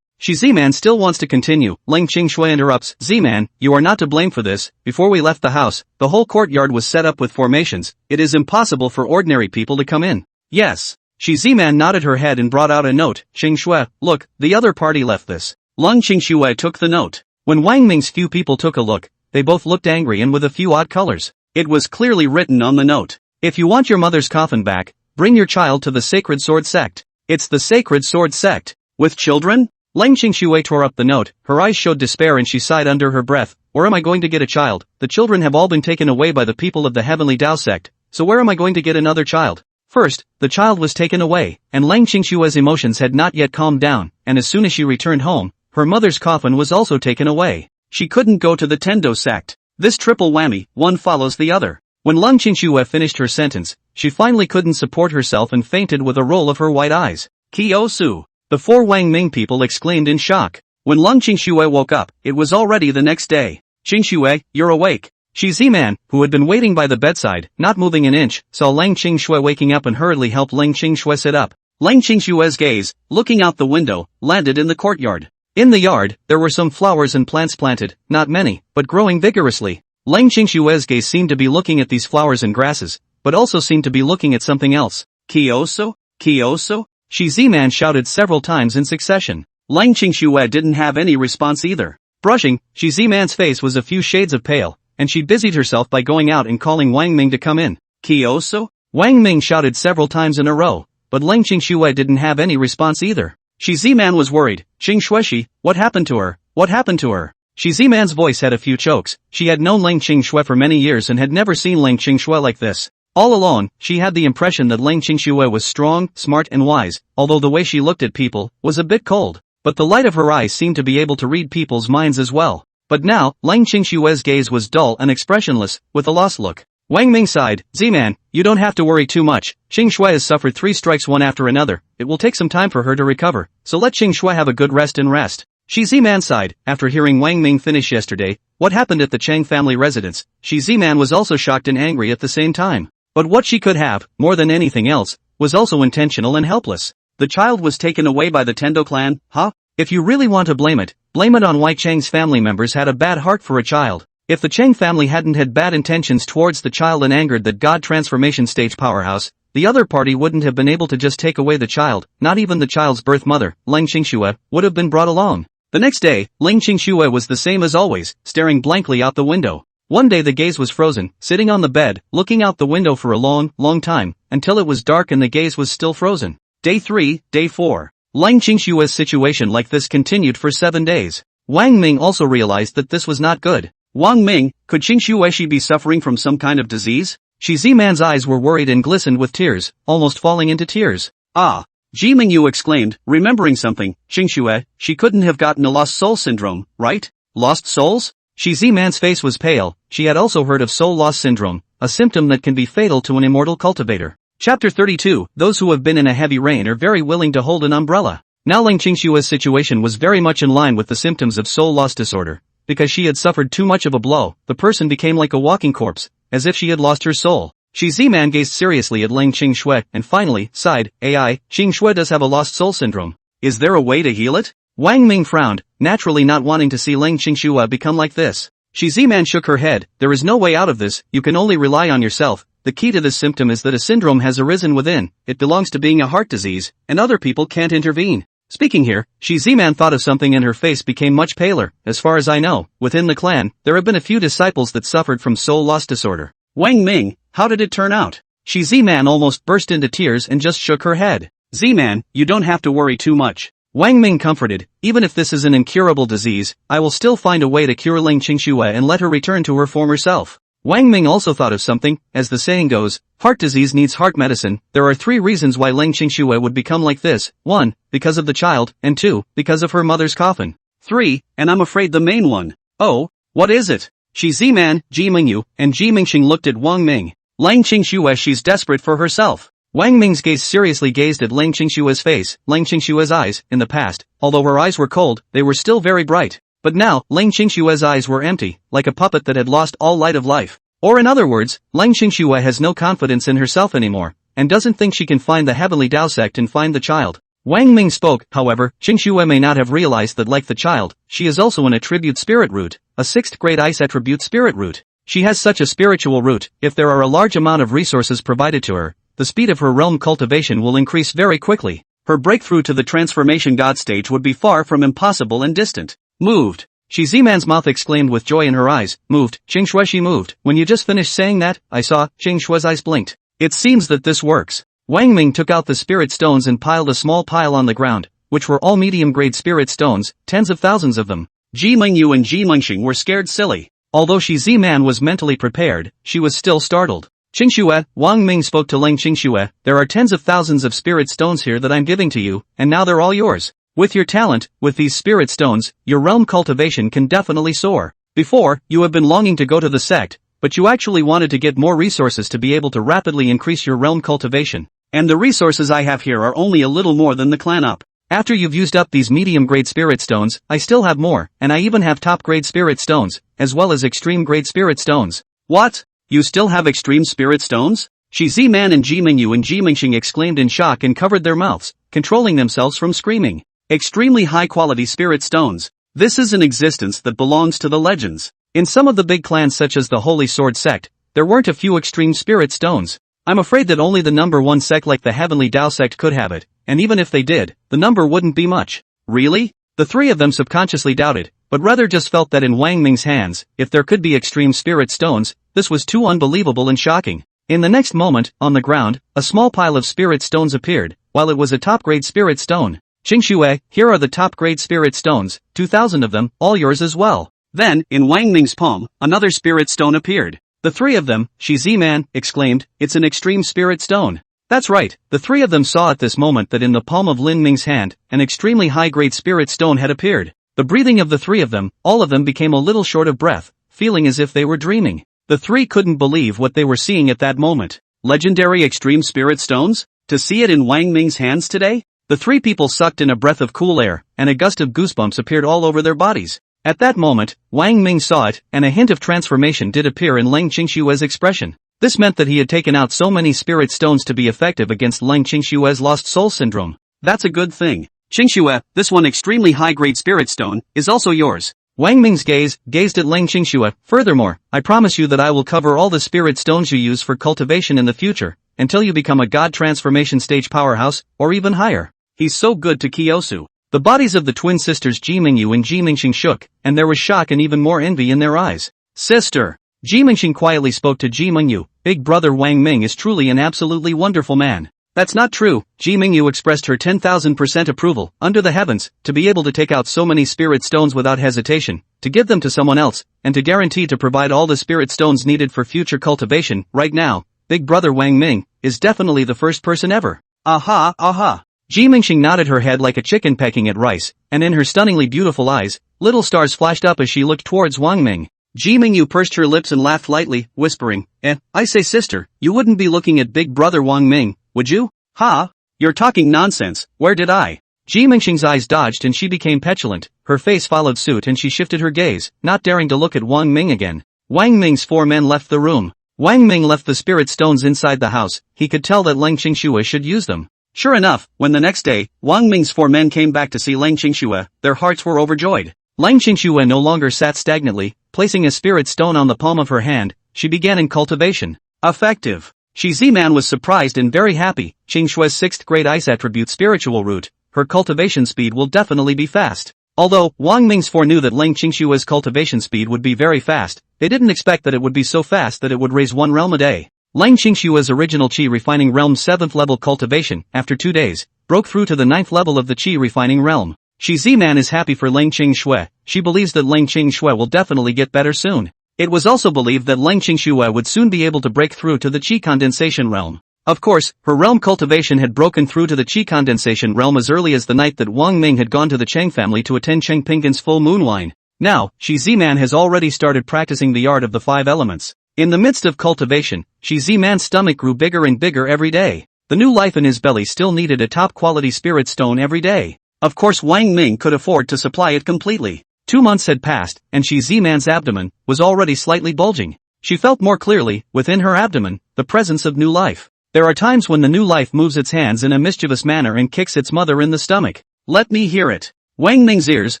Shi Ziman still wants to continue. Lang Qingxue interrupts, Ziman, you are not to blame for this. Before we left the house, the whole courtyard was set up with formations. It is impossible for ordinary people to come in. Yes. Shi Ziman nodded her head and brought out a note. Qingxue, look, the other party left this. Lang Qingxue took the note. When Wang Ming's few people took a look, they both looked angry and with a few odd colors. It was clearly written on the note. If you want your mother's coffin back, bring your child to the Sacred Sword Sect. It's the Sacred Sword Sect. With children? Lang Qingxue tore up the note, her eyes showed despair and she sighed under her breath. Where am I going to get a child? The children have all been taken away by the people of the Heavenly Tao sect, so where am I going to get another child? First, the child was taken away, and Lang Qingxue's emotions had not yet calmed down, and as soon as she returned home, her mother's coffin was also taken away. She couldn't go to the Tendo sect. This triple whammy, one follows the other. When Leng Qingxue finished her sentence, she finally couldn't support herself and fainted with a roll of her white eyes. Kyo-su! The four Wang Ming people exclaimed in shock. When Leng Qingxue woke up, it was already the next day. Qingxue, you're awake. Shi Ziman, who had been waiting by the bedside, not moving an inch, saw Leng Qingxue waking up and hurriedly helped Leng Qingxue sit up. Leng Qingxue's gaze, looking out the window, landed in the courtyard. In the yard, there were some flowers and plants planted, not many, but growing vigorously. Leng Qingxue's gaze seemed to be looking at these flowers and grasses, but also seemed to be looking at something else. Kyoso? Kyoso? Shi Ziman shouted several times in succession. Leng Qingxue didn't have any response either. Brushing, Shi Ziman's face was a few shades of pale, and she busied herself by going out and calling Wang Ming to come in. Kyoso? Wang Ming shouted several times in a row, but Leng Qingxue didn't have any response either. Shi Ziman was worried. Qingxue, what happened to her? What happened to her? Shi Ziman's voice had a few chokes. She had known Leng Qingxue for many years and had never seen Leng Qingxue like this. All along, she had the impression that Leng Qingxue was strong, smart and wise, although the way she looked at people was a bit cold. But the light of her eyes seemed to be able to read people's minds as well. But now, Leng Qingxue's gaze was dull and expressionless, with a lost look. Wang Ming sighed. Ziman, you don't have to worry too much. Qingxue has suffered 3 strikes one after another. It will take some time for her to recover, so let Qingxue have a good rest and rest. Shi Ziman sighed. After hearing Wang Ming finish yesterday, what happened at the Chang family residence, Shi Ziman was also shocked and angry at the same time. But what she could have, more than anything else, was also intentional and helpless. The child was taken away by the Tendo clan, huh? If you really want to blame it on why Chang's family members had a bad heart for a child. If the Chang family hadn't had bad intentions towards the child and angered that God transformation stage powerhouse, the other party wouldn't have been able to just take away the child. Not even the child's birth mother, Leng Qingxue, would have been brought along. The next day, Leng Qingxue was the same as always, staring blankly out the window. One day the gaze was frozen, sitting on the bed, looking out the window for a long time, until it was dark and the gaze was still frozen. Day 3, Day 4. Leng Qingxue's situation like this continued for 7 days. Wang Ming also realized that this was not good. Wang Ming, could Qingxue be suffering from some kind of disease? Shi Ziman's eyes were worried and glistened with tears, almost falling into tears. Ah! Ji Mingyu exclaimed, remembering something. Qingxue, she couldn't have gotten a lost soul syndrome, right? Lost souls? Shi Ziman's face was pale. She had also heard of soul loss syndrome, a symptom that can be fatal to an immortal cultivator. Chapter 32, those who have been in a heavy rain are very willing to hold an umbrella. Now Leng Qingxue's situation was very much in line with the symptoms of soul loss disorder. Because she had suffered too much of a blow, the person became like a walking corpse, as if she had lost her soul. Shi Ziman gazed seriously at Leng Qingxue and finally sighed. Ai, Qingxue does have a lost soul syndrome. Is there a way to heal it? Wang Ming frowned, naturally not wanting to see Leng Qingxue become like this. Shi Ziman shook her head. There is no way out of this, you can only rely on yourself. The key to this symptom is that a syndrome has arisen within, it belongs to being a heart disease, and other people can't intervene. Speaking here, Shi Ziman thought of something and her face became much paler. As far as I know, within the clan, there have been a few disciples that suffered from soul loss disorder. Wang Ming, how did it turn out? Shi Ziman almost burst into tears and just shook her head. Ziman, you don't have to worry too much. Wang Ming comforted, even if this is an incurable disease, I will still find a way to cure Leng Qingxue and let her return to her former self. Wang Ming also thought of something. As the saying goes, heart disease needs heart medicine. There are 3 reasons why Leng Qingxue would become like this. 1, because of the child, and 2, because of her mother's coffin. 3, and I'm afraid the main one. Oh, what is it? Shi Ziman, Ji Mingyu, and Ji Mingxing looked at Wang Ming. Leng Qingxue, she's desperate for herself. Wang Ming's gaze seriously gazed at Leng Qingxue's face. Leng Qingxue's eyes, in the past, although her eyes were cold, they were still very bright. But now, Leng Qingxue's eyes were empty, like a puppet that had lost all light of life. Or in other words, Leng Qingxue has no confidence in herself anymore, and doesn't think she can find the heavenly Dao sect and find the child. Wang Ming spoke, however, Qingxue may not have realized that like the child, she is also an attribute spirit root, a 6th grade ice attribute spirit root. She has such a spiritual root. If there are a large amount of resources provided to her, the speed of her realm cultivation will increase very quickly. Her breakthrough to the transformation god stage would be far from impossible and distant. Moved. Shi Ziman's mouth exclaimed with joy in her eyes. Moved. Qingxue, she moved. When you just finished saying that, I saw. Qingxue's eyes blinked. It seems that this works. Wang Ming took out the spirit stones and piled a small pile on the ground, which were all medium-grade spirit stones, tens of thousands of them. Ji Mingyu and Ji Mingxing were scared silly. Although Shi Ziman was mentally prepared, she was still startled. Qingxue, Wang Ming spoke to Leng Qingxue, there are tens of thousands of spirit stones here that I'm giving to you, and now they're all yours. With your talent, with these spirit stones, your realm cultivation can definitely soar. Before, you have been longing to go to the sect, but you actually wanted to get more resources to be able to rapidly increase your realm cultivation. And the resources I have here are only a little more than the clan up. After you've used up these medium-grade spirit stones, I still have more, and I even have top-grade spirit stones, as well as extreme-grade spirit stones. What? You still have extreme spirit stones? Shi Ziman and Ji Mingyu and Ji Mingxing exclaimed in shock and covered their mouths, controlling themselves from screaming. Extremely high-quality spirit stones. This is an existence that belongs to the legends. In some of the big clans such as the Holy Sword sect, there weren't a few extreme spirit stones. I'm afraid that only the number one sect like the Heavenly Tao sect could have it, and even if they did, the number wouldn't be much. Really? The three of them subconsciously doubted, but rather just felt that in Wang Ming's hands, if there could be extreme spirit stones, this was too unbelievable and shocking. In the next moment, on the ground, a small pile of spirit stones appeared, while it was a top-grade spirit stone. Qingxue, here are the top-grade spirit stones, 2,000 of them, all yours as well. Then, in Wang Ming's palm, another spirit stone appeared. The three of them, Shi Ziman, exclaimed, it's an extreme spirit stone. That's right, the three of them saw at this moment that in the palm of Lin Ming's hand, an extremely high-grade spirit stone had appeared. The breathing of the three of them, all of them became a little short of breath, feeling as if they were dreaming. The three couldn't believe what they were seeing at that moment. Legendary extreme spirit stones? To see it in Wang Ming's hands today? The three people sucked in a breath of cool air, and a gust of goosebumps appeared all over their bodies. At that moment, Wang Ming saw it, and a hint of transformation did appear in Leng Qingshue's expression. This meant that he had taken out so many spirit stones to be effective against Leng Qingshue's lost soul syndrome. That's a good thing. Qingxue, this one extremely high-grade spirit stone, is also yours. Wang Ming's gaze gazed at Leng Qingxue. Furthermore, I promise you that I will cover all the spirit stones you use for cultivation in the future, until you become a god transformation stage powerhouse, or even higher. He's so good to Kiyosu. The bodies of the twin sisters Ji Mingyu and Ji Mingxing shook, and there was shock and even more envy in their eyes. Sister! Ji Mingxing quietly spoke to Ji Mingyu, big brother Wang Ming is truly an absolutely wonderful man. That's not true, Ji Mingyu expressed her 10,000% approval, under the heavens, to be able to take out so many spirit stones without hesitation, to give them to someone else, and to guarantee to provide all the spirit stones needed for future cultivation, right now, big brother Wang Ming, is definitely the first person ever. Aha, aha. Ji Mingxing nodded her head like a chicken pecking at rice, and in her stunningly beautiful eyes, little stars flashed up as she looked towards Wang Ming. Ji Mingyu pursed her lips and laughed lightly, whispering, I say sister, you wouldn't be looking at big brother Wang Ming, would you? Ha? You're talking nonsense, where did I? Ji Mingxing's eyes dodged and she became petulant, her face followed suit and she shifted her gaze, not daring to look at Wang Ming again. Wang Ming's four men left the room. Wang Ming left the spirit stones inside the house, he could tell that Leng Qingsue should use them. Sure enough, when the next day, Wang Ming's four men came back to see Leng Qingsue, their hearts were overjoyed. Leng Qingsue no longer sat stagnantly, placing a spirit stone on the palm of her hand, she began in cultivation. Effective. Shi Ziman was surprised and very happy, Qingshue's 6th grade ice attribute spiritual root, her cultivation speed will definitely be fast. Although, Wang Ming's four knew that Leng Qingshue's cultivation speed would be very fast, they didn't expect that it would be so fast that it would raise 1 realm a day. Leng Qingshue's original Qi refining realm 7th level cultivation, after 2 days, broke through to the 9th level of the Qi refining realm. Shi Ziman is happy for Leng Qingsue, she believes that Leng Qingsue will definitely get better soon. It was also believed that Leng Qingsue would soon be able to break through to the Qi condensation realm. Of course, her realm cultivation had broken through to the Qi condensation realm as early as the night that Wang Ming had gone to the Cheng family to attend Cheng Pingan's full moon wine. Now, Shi Ziman has already started practicing the art of the 5 elements. In the midst of cultivation, Shi Ziman's stomach grew bigger and bigger every day. The new life in his belly still needed a top-quality spirit stone every day. Of course Wang Ming could afford to supply it completely. 2 months had passed, and Shi Ziman's abdomen was already slightly bulging. She felt more clearly, within her abdomen, the presence of new life. There are times when the new life moves its hands in a mischievous manner and kicks its mother in the stomach. Let me hear it. Wang Ming's ears,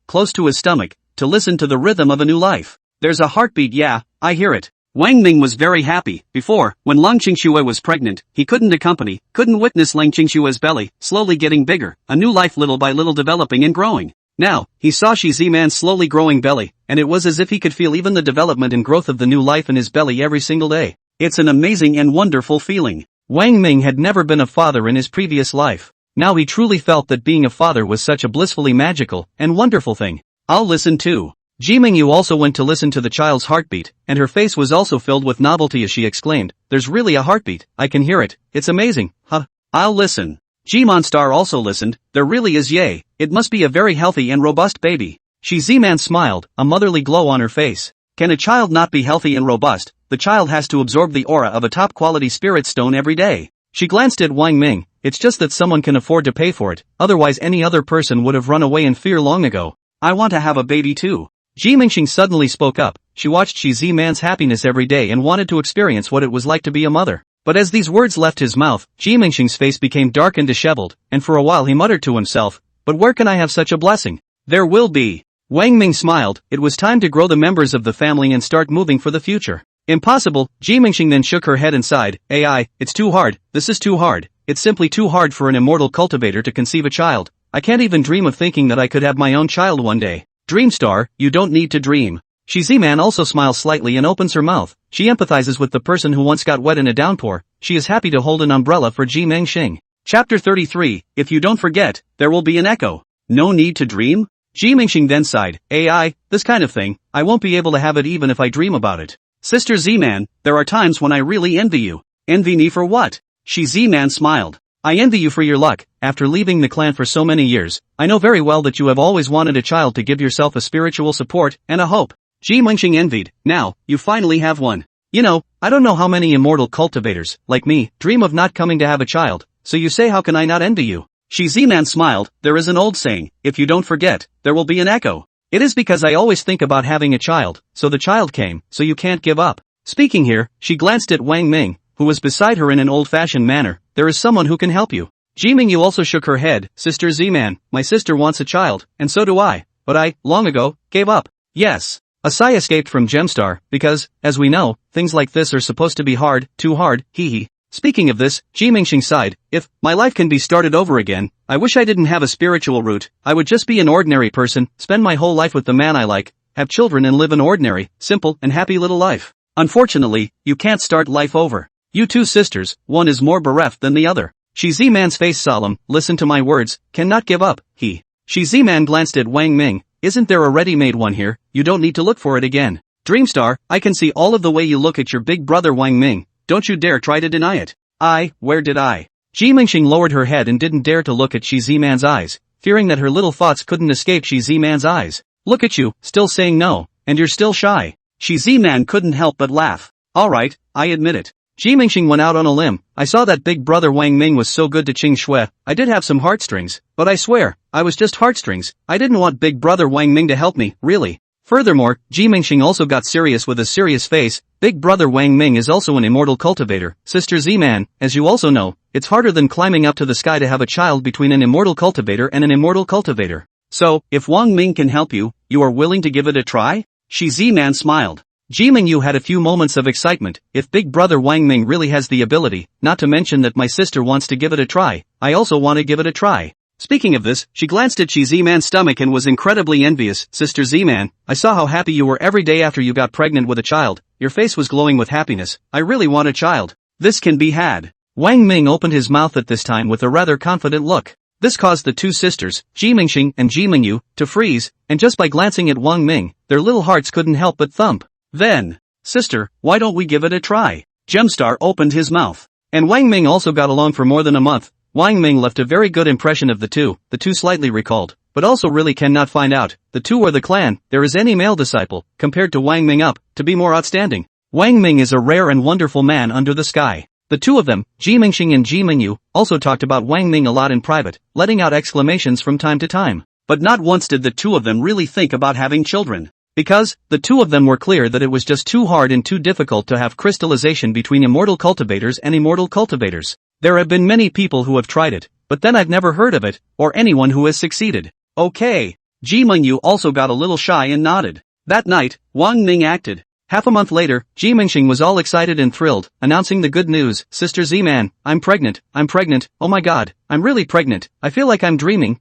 close to his stomach, to listen to the rhythm of a new life. There's a heartbeat, yeah, I hear it. Wang Ming was very happy. Before, when Leng Qingsue was pregnant, he couldn't witness Leng Qingshue's belly, slowly getting bigger, a new life little by little developing and growing. Now, he saw Shi Ziman's slowly growing belly, and it was as if he could feel even the development and growth of the new life in his belly every single day. It's an amazing and wonderful feeling. Wang Ming had never been a father in his previous life. Now he truly felt that being a father was such a blissfully magical and wonderful thing. I'll listen too. Ji Mingyu also went to listen to the child's heartbeat, and her face was also filled with novelty as she exclaimed, there's really a heartbeat, I can hear it, it's amazing, huh? I'll listen. G-Monstar also listened, there really is yay, it must be a very healthy and robust baby. She Z-Man smiled, a motherly glow on her face. Can a child not be healthy and robust? The child has to absorb the aura of a top-quality spirit stone every day. She glanced at Wang Ming, it's just that someone can afford to pay for it, otherwise any other person would have run away in fear long ago. I want to have a baby too. Ji Mingxing suddenly spoke up, she watched Shi Z-Man's happiness every day and wanted to experience what it was like to be a mother. But as these words left his mouth, Ji Mingxing's face became dark and disheveled, and for a while he muttered to himself, but where can I have such a blessing? There will be. Wang Ming smiled, it was time to grow the members of the family and start moving for the future. Impossible, Ji Mingxing then shook her head and sighed, AI, it's too hard, this is too hard, it's simply too hard for an immortal cultivator to conceive a child. I can't even dream of thinking that I could have my own child one day. Dreamstar, you don't need to dream. Shi Z-Man also smiles slightly and opens her mouth. She empathizes with the person who once got wet in a downpour. She is happy to hold an umbrella for Ji Mingxing. Chapter 33, if you don't forget, there will be an echo. No need to dream? Ji Mingxing then sighed, AI, this kind of thing, I won't be able to have it even if I dream about it. Sister Z-Man, there are times when I really envy you. Envy me for what? Shi Z-Man smiled. I envy you for your luck, after leaving the clan for so many years, I know very well that you have always wanted a child to give yourself a spiritual support and a hope. Ji Mingxing envied, now, you finally have one. You know, I don't know how many immortal cultivators, like me, dream of not coming to have a child, so you say how can I not envy you? Shi Z-Man smiled, there is an old saying, if you don't forget, there will be an echo. It is because I always think about having a child, so the child came, so you can't give up. Speaking here, she glanced at Wang Ming, who was beside her in an old-fashioned manner, there is someone who can help you. Ji Mingyu also shook her head, Sister Z-Man, my sister wants a child, and so do I, but I, long ago, gave up. Yes. A sigh escaped from Gemstar, because, as we know, things like this are supposed to be hard, too hard, hee hee. Speaking of this, Ji Mingxing sighed, if my life can be started over again, I wish I didn't have a spiritual root, I would just be an ordinary person, spend my whole life with the man I like, have children and live an ordinary, simple, and happy little life. Unfortunately, you can't start life over. You two sisters, one is more bereft than the other. Shi Z-Man's face solemn, listen to my words, cannot give up, he. Shi Z-Man glanced at Wang Ming, isn't there a ready-made one here, you don't need to look for it again. Dreamstar, I can see all of the way you look at your big brother Wang Ming, don't you dare try to deny it. Where did I? Ji Mingxing lowered her head and didn't dare to look at Shi Z-Man's eyes, fearing that her little thoughts couldn't escape Shi Z-Man's eyes. Look at you, still saying no, and you're still shy. Shi Z-Man couldn't help but laugh. Alright, I admit it. Ji Mingxing went out on a limb, I saw that big brother Wang Ming was so good to Qing Shui, I did have some heartstrings, but I swear, I was just heartstrings, I didn't want big brother Wang Ming to help me, really. Furthermore, Ji Mingxing also got serious with a serious face, big brother Wang Ming is also an immortal cultivator, Sister Z-Man, as you also know, it's harder than climbing up to the sky to have a child between an immortal cultivator and an immortal cultivator. So, if Wang Ming can help you, you are willing to give it a try? Shi Z-Man smiled. Ji Mingyu had a few moments of excitement, if big brother Wang Ming really has the ability, not to mention that my sister wants to give it a try, I also want to give it a try. Speaking of this, she glanced at Shi Z-Man's stomach and was incredibly envious, Sister Z-Man, I saw how happy you were every day after you got pregnant with a child, your face was glowing with happiness, I really want a child. This can be had. Wang Ming opened his mouth at this time with a rather confident look. This caused the two sisters, Ji Mingxing and Ji Mingyu, to freeze, and just by glancing at Wang Ming, their little hearts couldn't help but thump. Then, sister, why don't we give it a try? Gemstar opened his mouth. And Wang Ming also got along for more than a month. Wang Ming left a very good impression of the two slightly recalled, but also really cannot find out, the two are the clan, there is any male disciple, compared to Wang Ming up, to be more outstanding. Wang Ming is a rare and wonderful man under the sky. The two of them, Ji Mingxing and Ji Mingyu, also talked about Wang Ming a lot in private, letting out exclamations from time to time. But not once did the two of them really think about having children. Because, the two of them were clear that it was just too hard and too difficult to have crystallization between immortal cultivators and immortal cultivators. There have been many people who have tried it, but then I've never heard of it, or anyone who has succeeded. Okay. Ji Mingyu also got a little shy and nodded. That night, Wang Ming acted. Half a month later, Ji Mingxing was all excited and thrilled, announcing the good news, Sister Z-Man, I'm pregnant, oh my god, I'm really pregnant, I feel like I'm dreaming.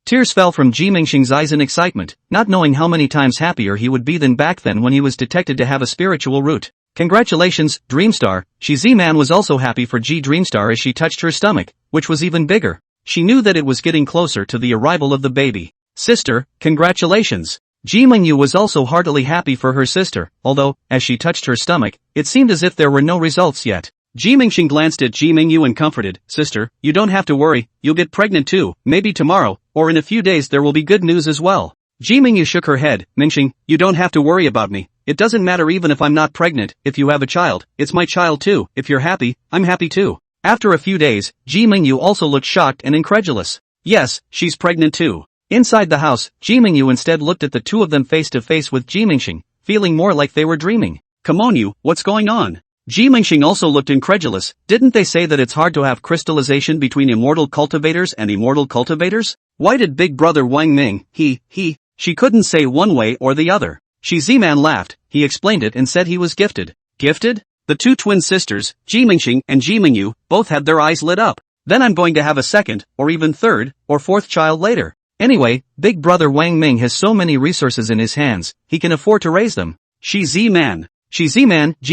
Tears fell from Ji Mingxing's eyes in excitement, not knowing how many times happier he would be than back then when he was detected to have a spiritual root. Congratulations, Dreamstar. Shi Z-Man was also happy for Ji Dreamstar as she touched her stomach, which was even bigger. She knew that it was getting closer to the arrival of the baby. Sister, congratulations. Ji Mingyu was also heartily happy for her sister, although, as she touched her stomach, it seemed as if there were no results yet. Ji Mingxing glanced at Ji Mingyu and comforted, "Sister, you don't have to worry, you'll get pregnant too, maybe tomorrow, or in a few days there will be good news as well." Ji Mingyu shook her head, "Mingxing, you don't have to worry about me. It doesn't matter even if I'm not pregnant, if you have a child, it's my child too, if you're happy, I'm happy too." After a few days, Ji Mingyu also looked shocked and incredulous. Yes, she's pregnant too. Inside the house, Ji Mingyu instead looked at the two of them face to face with Ji Mingxing, feeling more like they were dreaming. "Come on you, what's going on?" Ji Mingxing also looked incredulous. "Didn't they say that it's hard to have crystallization between immortal cultivators and immortal cultivators? Why did big brother Wang Ming, she couldn't say one way or the other." Shi Ziman laughed, he explained it and said he was gifted. Gifted? The two twin sisters, Ji Mingxing and Ji Mingyu, both had their eyes lit up. Then I'm going to have a second, or even third, or fourth child later. Anyway, big brother Wang Ming has so many resources in his hands, he can afford to raise them. Shi Ziman, Ji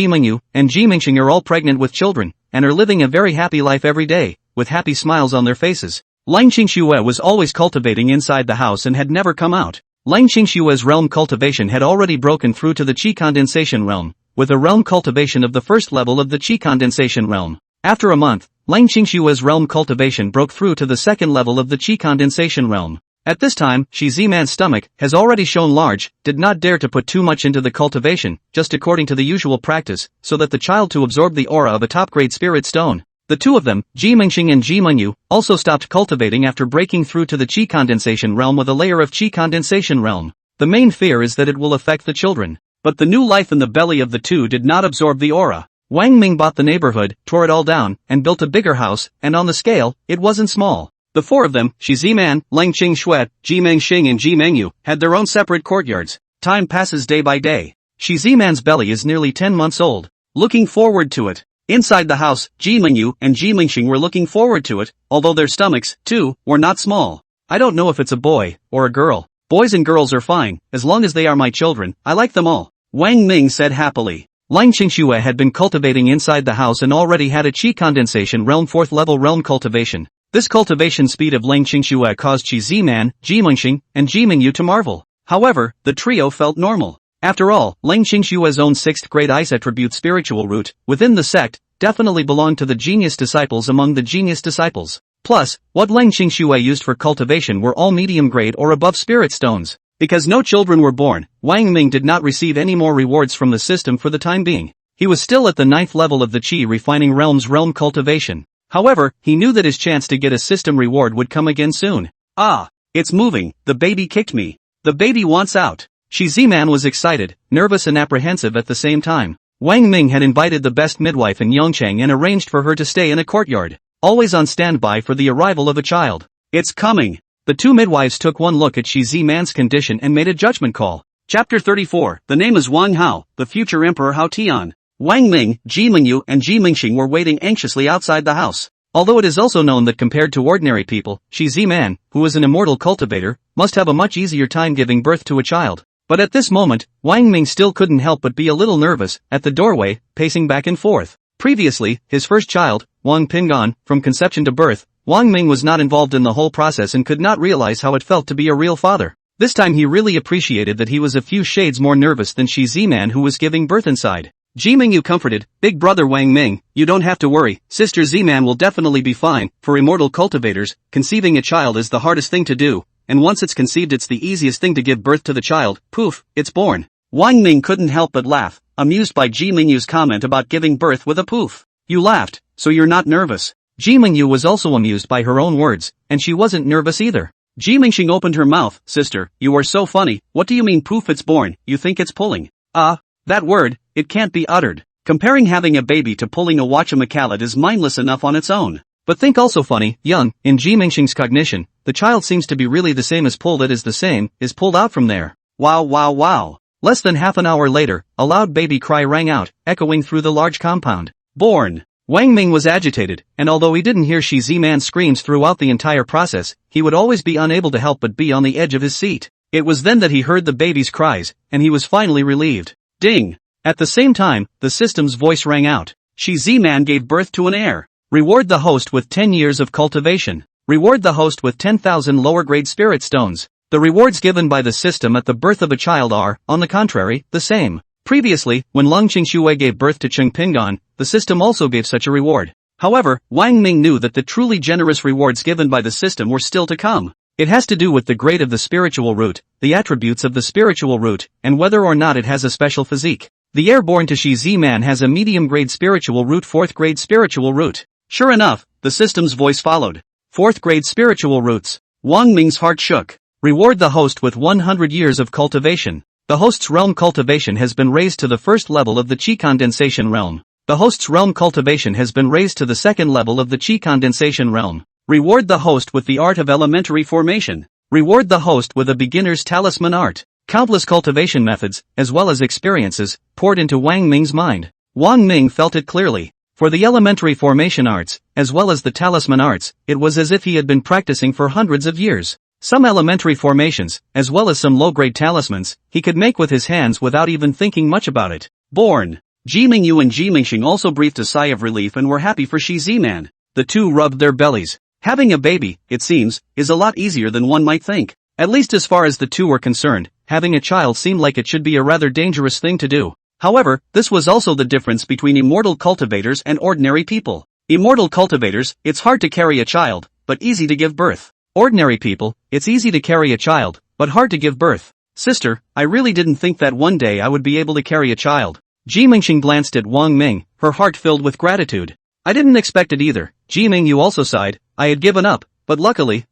Mingyu, and Ji Mingxing are all pregnant with children, and are living a very happy life every day, with happy smiles on their faces. Lang Qingxue was always cultivating inside the house and had never come out. Lang Qingxue's realm cultivation had already broken through to the Qi condensation realm, with a realm cultivation of the first level of the Qi condensation realm. After a month, Lang Qingxue's realm cultivation broke through to the second level of the Qi condensation realm. At this time, Shi Ziman's stomach has already shown large, did not dare to put too much into the cultivation, just according to the usual practice, so that the child to absorb the aura of a top-grade spirit stone. The two of them, Ji Mingxing and Ji Mingyu, also stopped cultivating after breaking through to the Qi condensation realm with a layer of Qi condensation realm. The main fear is that it will affect the children. But the new life in the belly of the two did not absorb the aura. Wang Ming bought the neighborhood, tore it all down, and built a bigger house, and on the scale, it wasn't small. The four of them, Shi Ziman, Lang Qingxue, Ji Mingxing and Ji Mingyu, had their own separate courtyards. Time passes day by day. Shi Ziman's belly is nearly 10 months old. Looking forward to it. Inside the house, Ji Mingyu and Ji Mingxing were looking forward to it, although their stomachs, too, were not small. "I don't know if it's a boy, or a girl. Boys and girls are fine, as long as they are my children, I like them all," Wang Ming said happily. Lang Qingxue had been cultivating inside the house and already had a Qi condensation realm 4th level realm cultivation. This cultivation speed of Lang Qingxue caused Shi Ziman, Ji Mingxing, and Ji Mingyu to marvel. However, the trio felt normal. After all, Lang Qingxue's own 6th grade ice attribute spiritual root, within the sect, definitely belonged to the genius disciples among the genius disciples. Plus, what Lang Qingxue used for cultivation were all medium grade or above spirit stones. Because no children were born, Wang Ming did not receive any more rewards from the system for the time being. He was still at the 9th level of the Qi refining realm's realm cultivation. However, he knew that his chance to get a system reward would come again soon. "Ah, it's moving, the baby kicked me. The baby wants out." Shi Ziman was excited, nervous and apprehensive at the same time. Wang Ming had invited the best midwife in Yongchang and arranged for her to stay in a courtyard, always on standby for the arrival of a child. "It's coming." The two midwives took one look at Shi Ziman's condition and made a judgment call. Chapter 34, the name is Wang Hao, the future Emperor Hao Tian. Wang Ming, Ji Mingyu and Ji Mingxing were waiting anxiously outside the house. Although it is also known that compared to ordinary people, Shi Ziman, who is an immortal cultivator, must have a much easier time giving birth to a child. But at this moment, Wang Ming still couldn't help but be a little nervous, at the doorway, pacing back and forth. Previously, his first child, Wang Pingan, from conception to birth, Wang Ming was not involved in the whole process and could not realize how it felt to be a real father. This time he really appreciated that he was a few shades more nervous than Shi Ziman who was giving birth inside. Ji Mingyu comforted, "Big brother Wang Ming, you don't have to worry, sister Ziman will definitely be fine. For immortal cultivators, conceiving a child is the hardest thing to do, and once it's conceived it's the easiest thing to give birth to the child, poof, it's born." Wang Ming couldn't help but laugh, amused by Ji Mingyu's comment about giving birth with a poof. "You laughed, so you're not nervous." Ji Mingyu was also amused by her own words, and she wasn't nervous either. Ji Mingxing opened her mouth, "Sister, you are so funny, what do you mean poof it's born, you think it's pulling?" That word, it can't be uttered. Comparing having a baby to pulling a wachamakalit is mindless enough on its own. But think also funny, young, in Ji Mingxing's cognition, the child seems to be really the same as pull that is the same, is pulled out from there. Wow wow wow. Less than half an hour later, a loud baby cry rang out, echoing through the large compound. Born! Wang Ming was agitated, and although he didn't hear Shi Ziman's screams throughout the entire process, he would always be unable to help but be on the edge of his seat. It was then that he heard the baby's cries, and he was finally relieved. Ding! At the same time, the system's voice rang out. Shi Ziman gave birth to an heir. Reward the host with 10 years of cultivation. Reward the host with 10,000 lower-grade spirit stones. The rewards given by the system at the birth of a child are, on the contrary, the same. Previously, when Lang Qingxue gave birth to Cheng Pingan, the system also gave such a reward. However, Wang Ming knew that the truly generous rewards given by the system were still to come. It has to do with the grade of the spiritual root, the attributes of the spiritual root, and whether or not it has a special physique. The heir born to Shi Ziman has a medium-grade spiritual root, 4th grade spiritual root. Sure enough, the system's voice followed. 4th grade spiritual roots. Wang Ming's heart shook. Reward the host with 100 years of cultivation. The host's realm cultivation has been raised to the first level of the Qi condensation realm. The host's realm cultivation has been raised to the second level of the Qi condensation realm. Reward the host with the art of elementary formation. Reward the host with a beginner's talisman art. Countless cultivation methods, as well as experiences, poured into Wang Ming's mind. Wang Ming felt it clearly. For the elementary formation arts, as well as the talisman arts, it was as if he had been practicing for hundreds of years. Some elementary formations, as well as some low-grade talismans, he could make with his hands without even thinking much about it. Born. Ji Mingyu and Ji Mingxing also breathed a sigh of relief and were happy for Shi Ziman. The two rubbed their bellies. Having a baby, it seems, is a lot easier than one might think. At least as far as the two were concerned, having a child seemed like it should be a rather dangerous thing to do. However, this was also the difference between immortal cultivators and ordinary people. Immortal cultivators, it's hard to carry a child, but easy to give birth. Ordinary people, it's easy to carry a child, but hard to give birth. Sister, I really didn't think that one day I would be able to carry a child. Ji Mingxing glanced at Wang Ming, her heart filled with gratitude. I didn't expect it either. Ji Mingyu also sighed. I had given up, but luckily,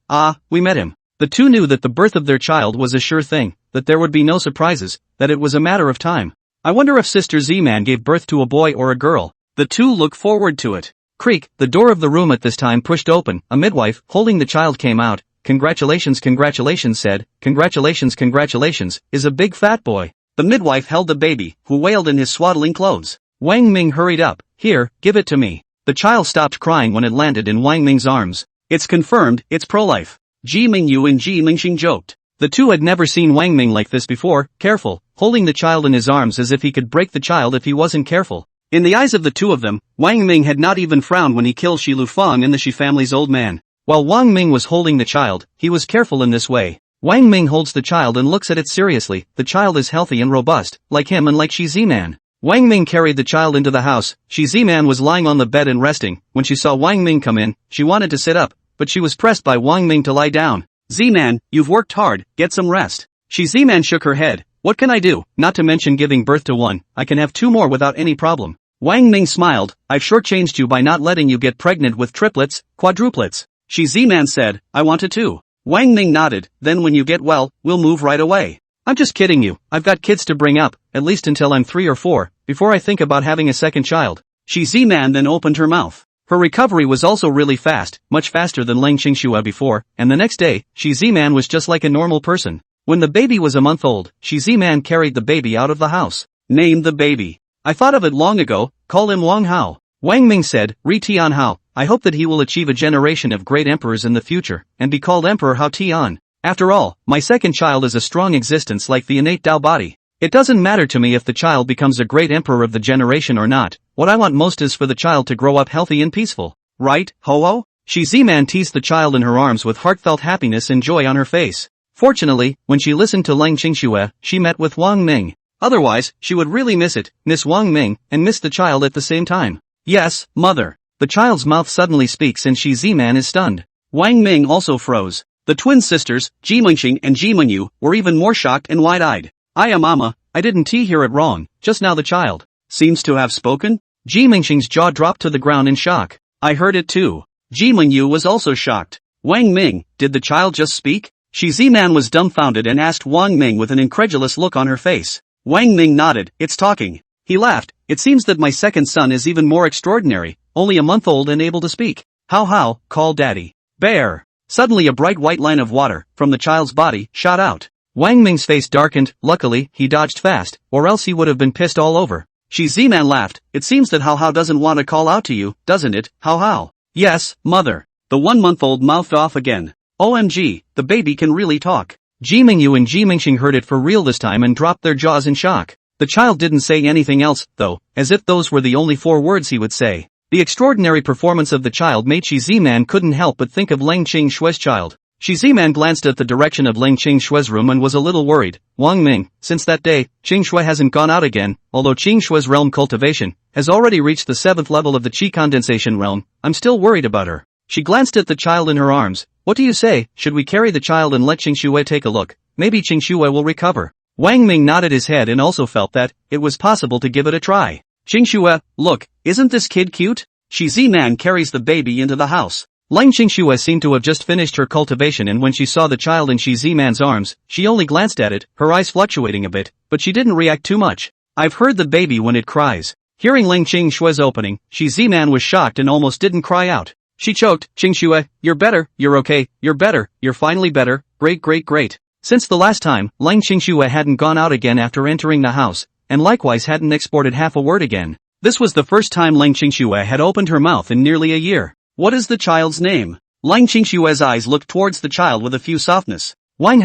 we met him. The two knew that the birth of their child was a sure thing, that there would be no surprises, that it was a matter of time. I wonder if Sister Ziman gave birth to a boy or a girl. The two look forward to it. Creak, the door of the room at this time pushed open. A midwife, holding the child, came out. Congratulations, congratulations, said. Congratulations, congratulations, is a big fat boy. The midwife held the baby, who wailed in his swaddling clothes. Wang Ming hurried up. Here, give it to me. The child stopped crying when it landed in Wang Ming's arms. It's confirmed, it's pro-life. Ji Mingyu and Ji Mingxing joked. The two had never seen Wang Ming like this before, careful, holding the child in his arms as if he could break the child if he wasn't careful. In the eyes of the two of them, Wang Ming had not even frowned when he killed Shi Lufang and the Shi family's old man. While Wang Ming was holding the child, he was careful in this way. Wang Ming holds the child and looks at it seriously. The child is healthy and robust, like him and like Shi Ziman. Wang Ming carried the child into the house. Shi Ziman was lying on the bed and resting. When she saw Wang Ming come in, she wanted to sit up, but she was pressed by Wang Ming to lie down. Ziman, you've worked hard, get some rest. Shi Ziman shook her head. What can I do? Not to mention giving birth to one, I can have two more without any problem. Wang Ming smiled. I've shortchanged you by not letting you get pregnant with triplets, quadruplets. Shi Ziman said, I wanted to. Wang Ming nodded. Then when you get well, we'll move right away. I'm just kidding you, I've got kids to bring up, at least until I'm 3 or 4, before I think about having a second child. Shi Ziman then opened her mouth. Her recovery was also really fast, much faster than Lang Qingxue before, and the next day, Shi Ziman was just like a normal person. When the baby was a month old, Shi Ziman carried the baby out of the house. Named the baby. I thought of it long ago, call him Wang Hao. Wang Ming said, Ri Tian Hao, I hope that he will achieve a generation of great emperors in the future, and be called Emperor Hao Tian. After all, my second child is a strong existence like the innate Tao body. It doesn't matter to me if the child becomes a great emperor of the generation or not. What I want most is for the child to grow up healthy and peaceful. Right, Ho-Oh? Shi Ziman teased the child in her arms with heartfelt happiness and joy on her face. Fortunately, when she listened to Lang Qingxue, she met with Wang Ming. Otherwise, she would really miss it, miss Wang Ming, and miss the child at the same time. Yes, mother. The child's mouth suddenly speaks and Shi Ziman is stunned. Wang Ming also froze. The twin sisters, Ji Mingxing and Ji Mingyu, were even more shocked and wide-eyed. Mama, I didn't hear it wrong, just now the child seems to have spoken? Ji Mingxing's jaw dropped to the ground in shock. I heard it too. Ji Mingyu was also shocked. Wang Ming, did the child just speak? Shi Ziman was dumbfounded and asked Wang Ming with an incredulous look on her face. Wang Ming nodded, it's talking. He laughed, it seems that my second son is even more extraordinary, only a month old and able to speak. How, call daddy. Bear. Suddenly a bright white line of water, from the child's body, shot out. Wang Ming's face darkened. Luckily, he dodged fast, or else he would have been pissed all over. Shi Ziman laughed. It seems that Hao doesn't want to call out to you, doesn't it, Hao? Yes, mother. The 1-month-old mouthed off again. OMG, the baby can really talk. Ji Mingyu and Ji Mingxing heard it for real this time and dropped their jaws in shock. The child didn't say anything else, though, as if those were the only 4 words he would say. The extraordinary performance of the child made Shi Ziman couldn't help but think of Lang Qingxue's child. Shi Ziman glanced at the direction of Ling Qingshue's room and was a little worried. Wang Ming, since that day, Qingshui hasn't gone out again, although Qingshue's realm cultivation has already reached the 7th level of the qi condensation realm. I'm still worried about her. She glanced at the child in her arms. What do you say, should we carry the child and let Qingshui take a look? Maybe Qingshui will recover. Wang Ming nodded his head and also felt that it was possible to give it a try. Qingshui, look, isn't this kid cute? Shi Ziman carries the baby into the house. Ling Qingshui seemed to have just finished her cultivation, and when she saw the child in Shi Ziman's arms, she only glanced at it, her eyes fluctuating a bit, but she didn't react too much. I've heard the baby when it cries. Hearing Ling Qingshui's opening, Shi Ziman was shocked and almost didn't cry out. She choked, Qingshui, you're better, you're okay, you're better, you're finally better, great. Since the last time, Ling Qingshui hadn't gone out again after entering the house, and likewise hadn't exported half a word again. This was the first time Ling Qingshui had opened her mouth in nearly a year. What is the child's name? Ling Qingshui's eyes looked towards the child with a few softness. Wang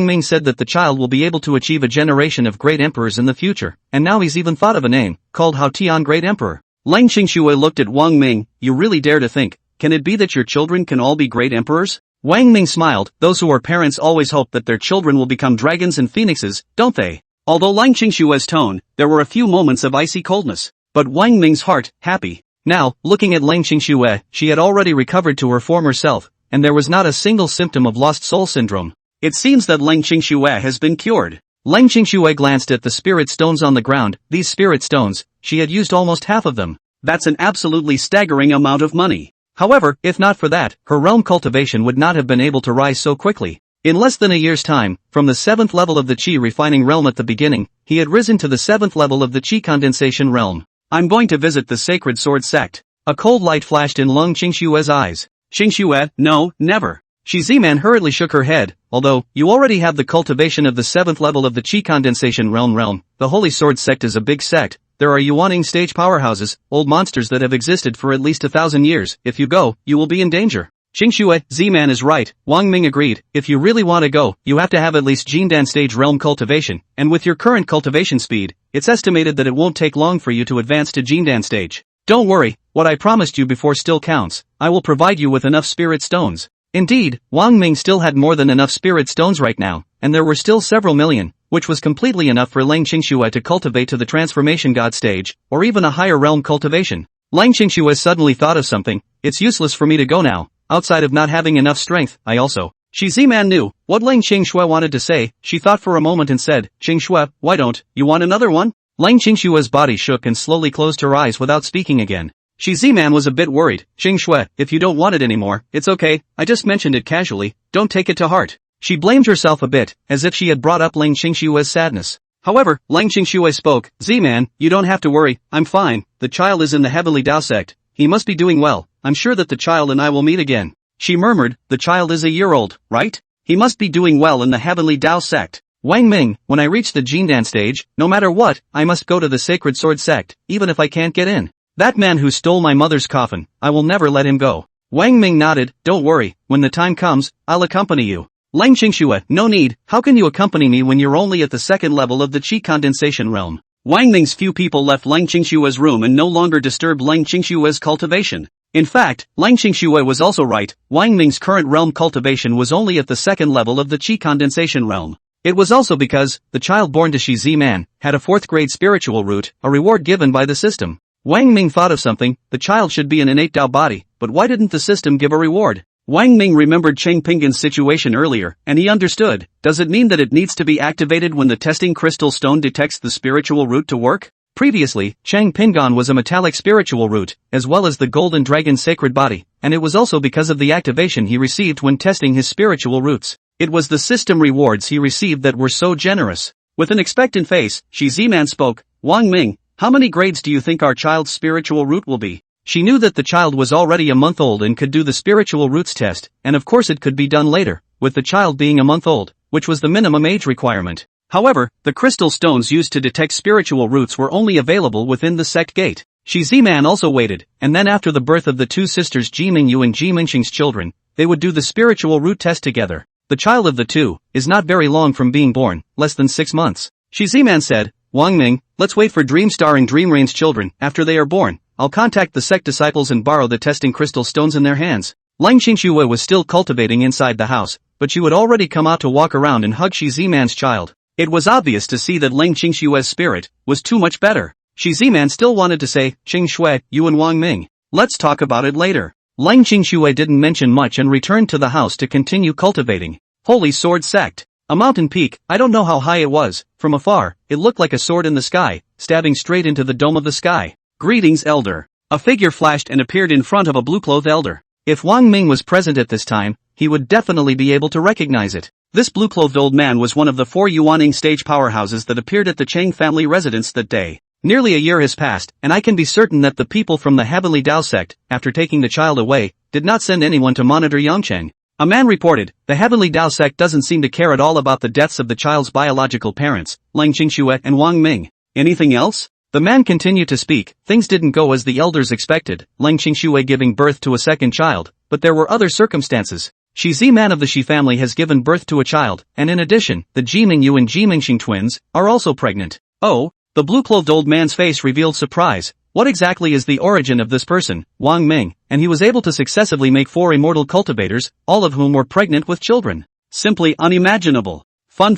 Ming said that the child will be able to achieve a generation of great emperors in the future, and now he's even thought of a name, called Hao Tian Great Emperor. Ling Qingshui looked at Wang Ming, you really dare to think, can it be that your children can all be great emperors? Wang Ming smiled, those who are parents always hope that their children will become dragons and phoenixes, don't they? Although Ling Qingshui's tone, there were a few moments of icy coldness. But Wang Ming's heart, happy. Now, looking at Ling Qingshui, she had already recovered to her former self, and there was not a single symptom of lost soul syndrome. It seems that Ling Qingshui has been cured. Ling Qingshui glanced at the spirit stones on the ground. These spirit stones, she had used almost half of them. That's an absolutely staggering amount of money. However, if not for that, her realm cultivation would not have been able to rise so quickly. In less than a year's time, from the 7th level of the qi refining realm at the beginning, he had risen to the 7th level of the qi condensation realm. I'm going to visit the Sacred Sword Sect. A cold light flashed in Ling Qingshui's eyes. Qingshui, no, never. Shi Ziman hurriedly shook her head, although, you already have the cultivation of the 7th level of the qi condensation realm. The Holy Sword Sect is a big sect. There are Yuaning stage powerhouses, old monsters that have existed for at least 1,000 years. If you go, you will be in danger. Qingshui, Ziman is right, Wang Ming agreed. If you really want to go, you have to have at least Jindan stage realm cultivation, and with your current cultivation speed, it's estimated that it won't take long for you to advance to Jindan stage. Don't worry, what I promised you before still counts. I will provide you with enough spirit stones. Indeed, Wang Ming still had more than enough spirit stones right now, and there were still several million, which was completely enough for Ling Qingshui to cultivate to the transformation god stage, or even a higher realm cultivation. Ling Qingshui suddenly thought of something. It's useless for me to go now. Outside of not having enough strength, I also. Shi Ziman knew what Ling Qingshui wanted to say. She thought for a moment and said, Qingshui, why don't you want another one? Ling Qingshui's body shook and slowly closed her eyes without speaking again. Shi Ziman was a bit worried. Qingshui, if you don't want it anymore, it's okay, I just mentioned it casually, don't take it to heart. She blamed herself a bit, as if she had brought up Ling Qingshui's sadness. However, Ling Qingshui spoke, Ziman, you don't have to worry, I'm fine, the child is in the Heavenly Tao sect, he must be doing well, I'm sure that the child and I will meet again. She murmured, the child is a year old, right? He must be doing well in the Heavenly Tao sect. Wang Ming, when I reach the Jindan stage, no matter what, I must go to the Sacred Sword sect, even if I can't get in. That man who stole my mother's coffin, I will never let him go. Wang Ming nodded, don't worry, when the time comes, I'll accompany you. Ling Qingshui, no need, how can you accompany me when you're only at the 2nd level of the qi condensation realm? Wang Ming's few people left Ling Qingshui's room and no longer disturbed Ling Qingshui's cultivation. In fact, Ling Qingshui was also right, Wang Ming's current realm cultivation was only at the 2nd level of the qi condensation realm. It was also because, the child born to Shi Ziman, had a 4th grade spiritual root, a reward given by the system. Wang Ming thought of something, the child should be an innate Tao body, but why didn't the system give a reward? Wang Ming remembered Cheng Pingan's situation earlier, and he understood, does it mean that it needs to be activated when the testing crystal stone detects the spiritual root to work? Previously, Cheng Pingan was a metallic spiritual root, as well as the golden dragon sacred body, and it was also because of the activation he received when testing his spiritual roots. It was the system rewards he received that were so generous. With an expectant face, Shi Ziman spoke, Wang Ming, how many grades do you think our child's spiritual root will be? She knew that the child was already a month old and could do the spiritual roots test, and of course it could be done later, with the child being a month old, which was the minimum age requirement. However, the crystal stones used to detect spiritual roots were only available within the sect gate. Shi Ziman also waited, and then after the birth of the two sisters Ji Mingyu and Ji Mingxing's children, they would do the spiritual root test together. The child of the two is not very long from being born, less than 6 months. Shi Ziman said, Wang Ming, let's wait for Dreamstar and Dreamrain's children. After they are born, I'll contact the sect disciples and borrow the testing crystal stones in their hands. Lang Qingxue was still cultivating inside the house, but she would already come out to walk around and hug Shi Ziman's child. It was obvious to see that Lang Qingxue's spirit was too much better. Shi Ziman still wanted to say, Qingxue, you and Wang Ming. Let's talk about it later. Lang Qingxue didn't mention much and returned to the house to continue cultivating. Holy Sword Sect. A mountain peak, I don't know how high it was. From afar, it looked like a sword in the sky, stabbing straight into the dome of the sky. Greetings, Elder. A figure flashed and appeared in front of a blue-clothed elder. If Wang Ming was present at this time, he would definitely be able to recognize it. This blue-clothed old man was one of the 4 Yuaning stage powerhouses that appeared at the Chang family residence that day. Nearly a year has passed, and I can be certain that the people from the Heavenly Dao sect, after taking the child away, did not send anyone to monitor Yongcheng. A man reported, the Heavenly Dao sect doesn't seem to care at all about the deaths of the child's biological parents, Lang Qingxue and Wang Ming. Anything else? The man continued to speak. Things didn't go as the elders expected, Lang Qingxue giving birth to a second child, but there were other circumstances. Shi Ziman of the Shi family has given birth to a child, and in addition, the Jimingyu and Jimingxing twins are also pregnant. Oh? The blue-clothed old man's face revealed surprise. What exactly is the origin of this person, Wang Ming? And he was able to successively make 4 immortal cultivators, all of whom were pregnant with children. Simply unimaginable. Fun.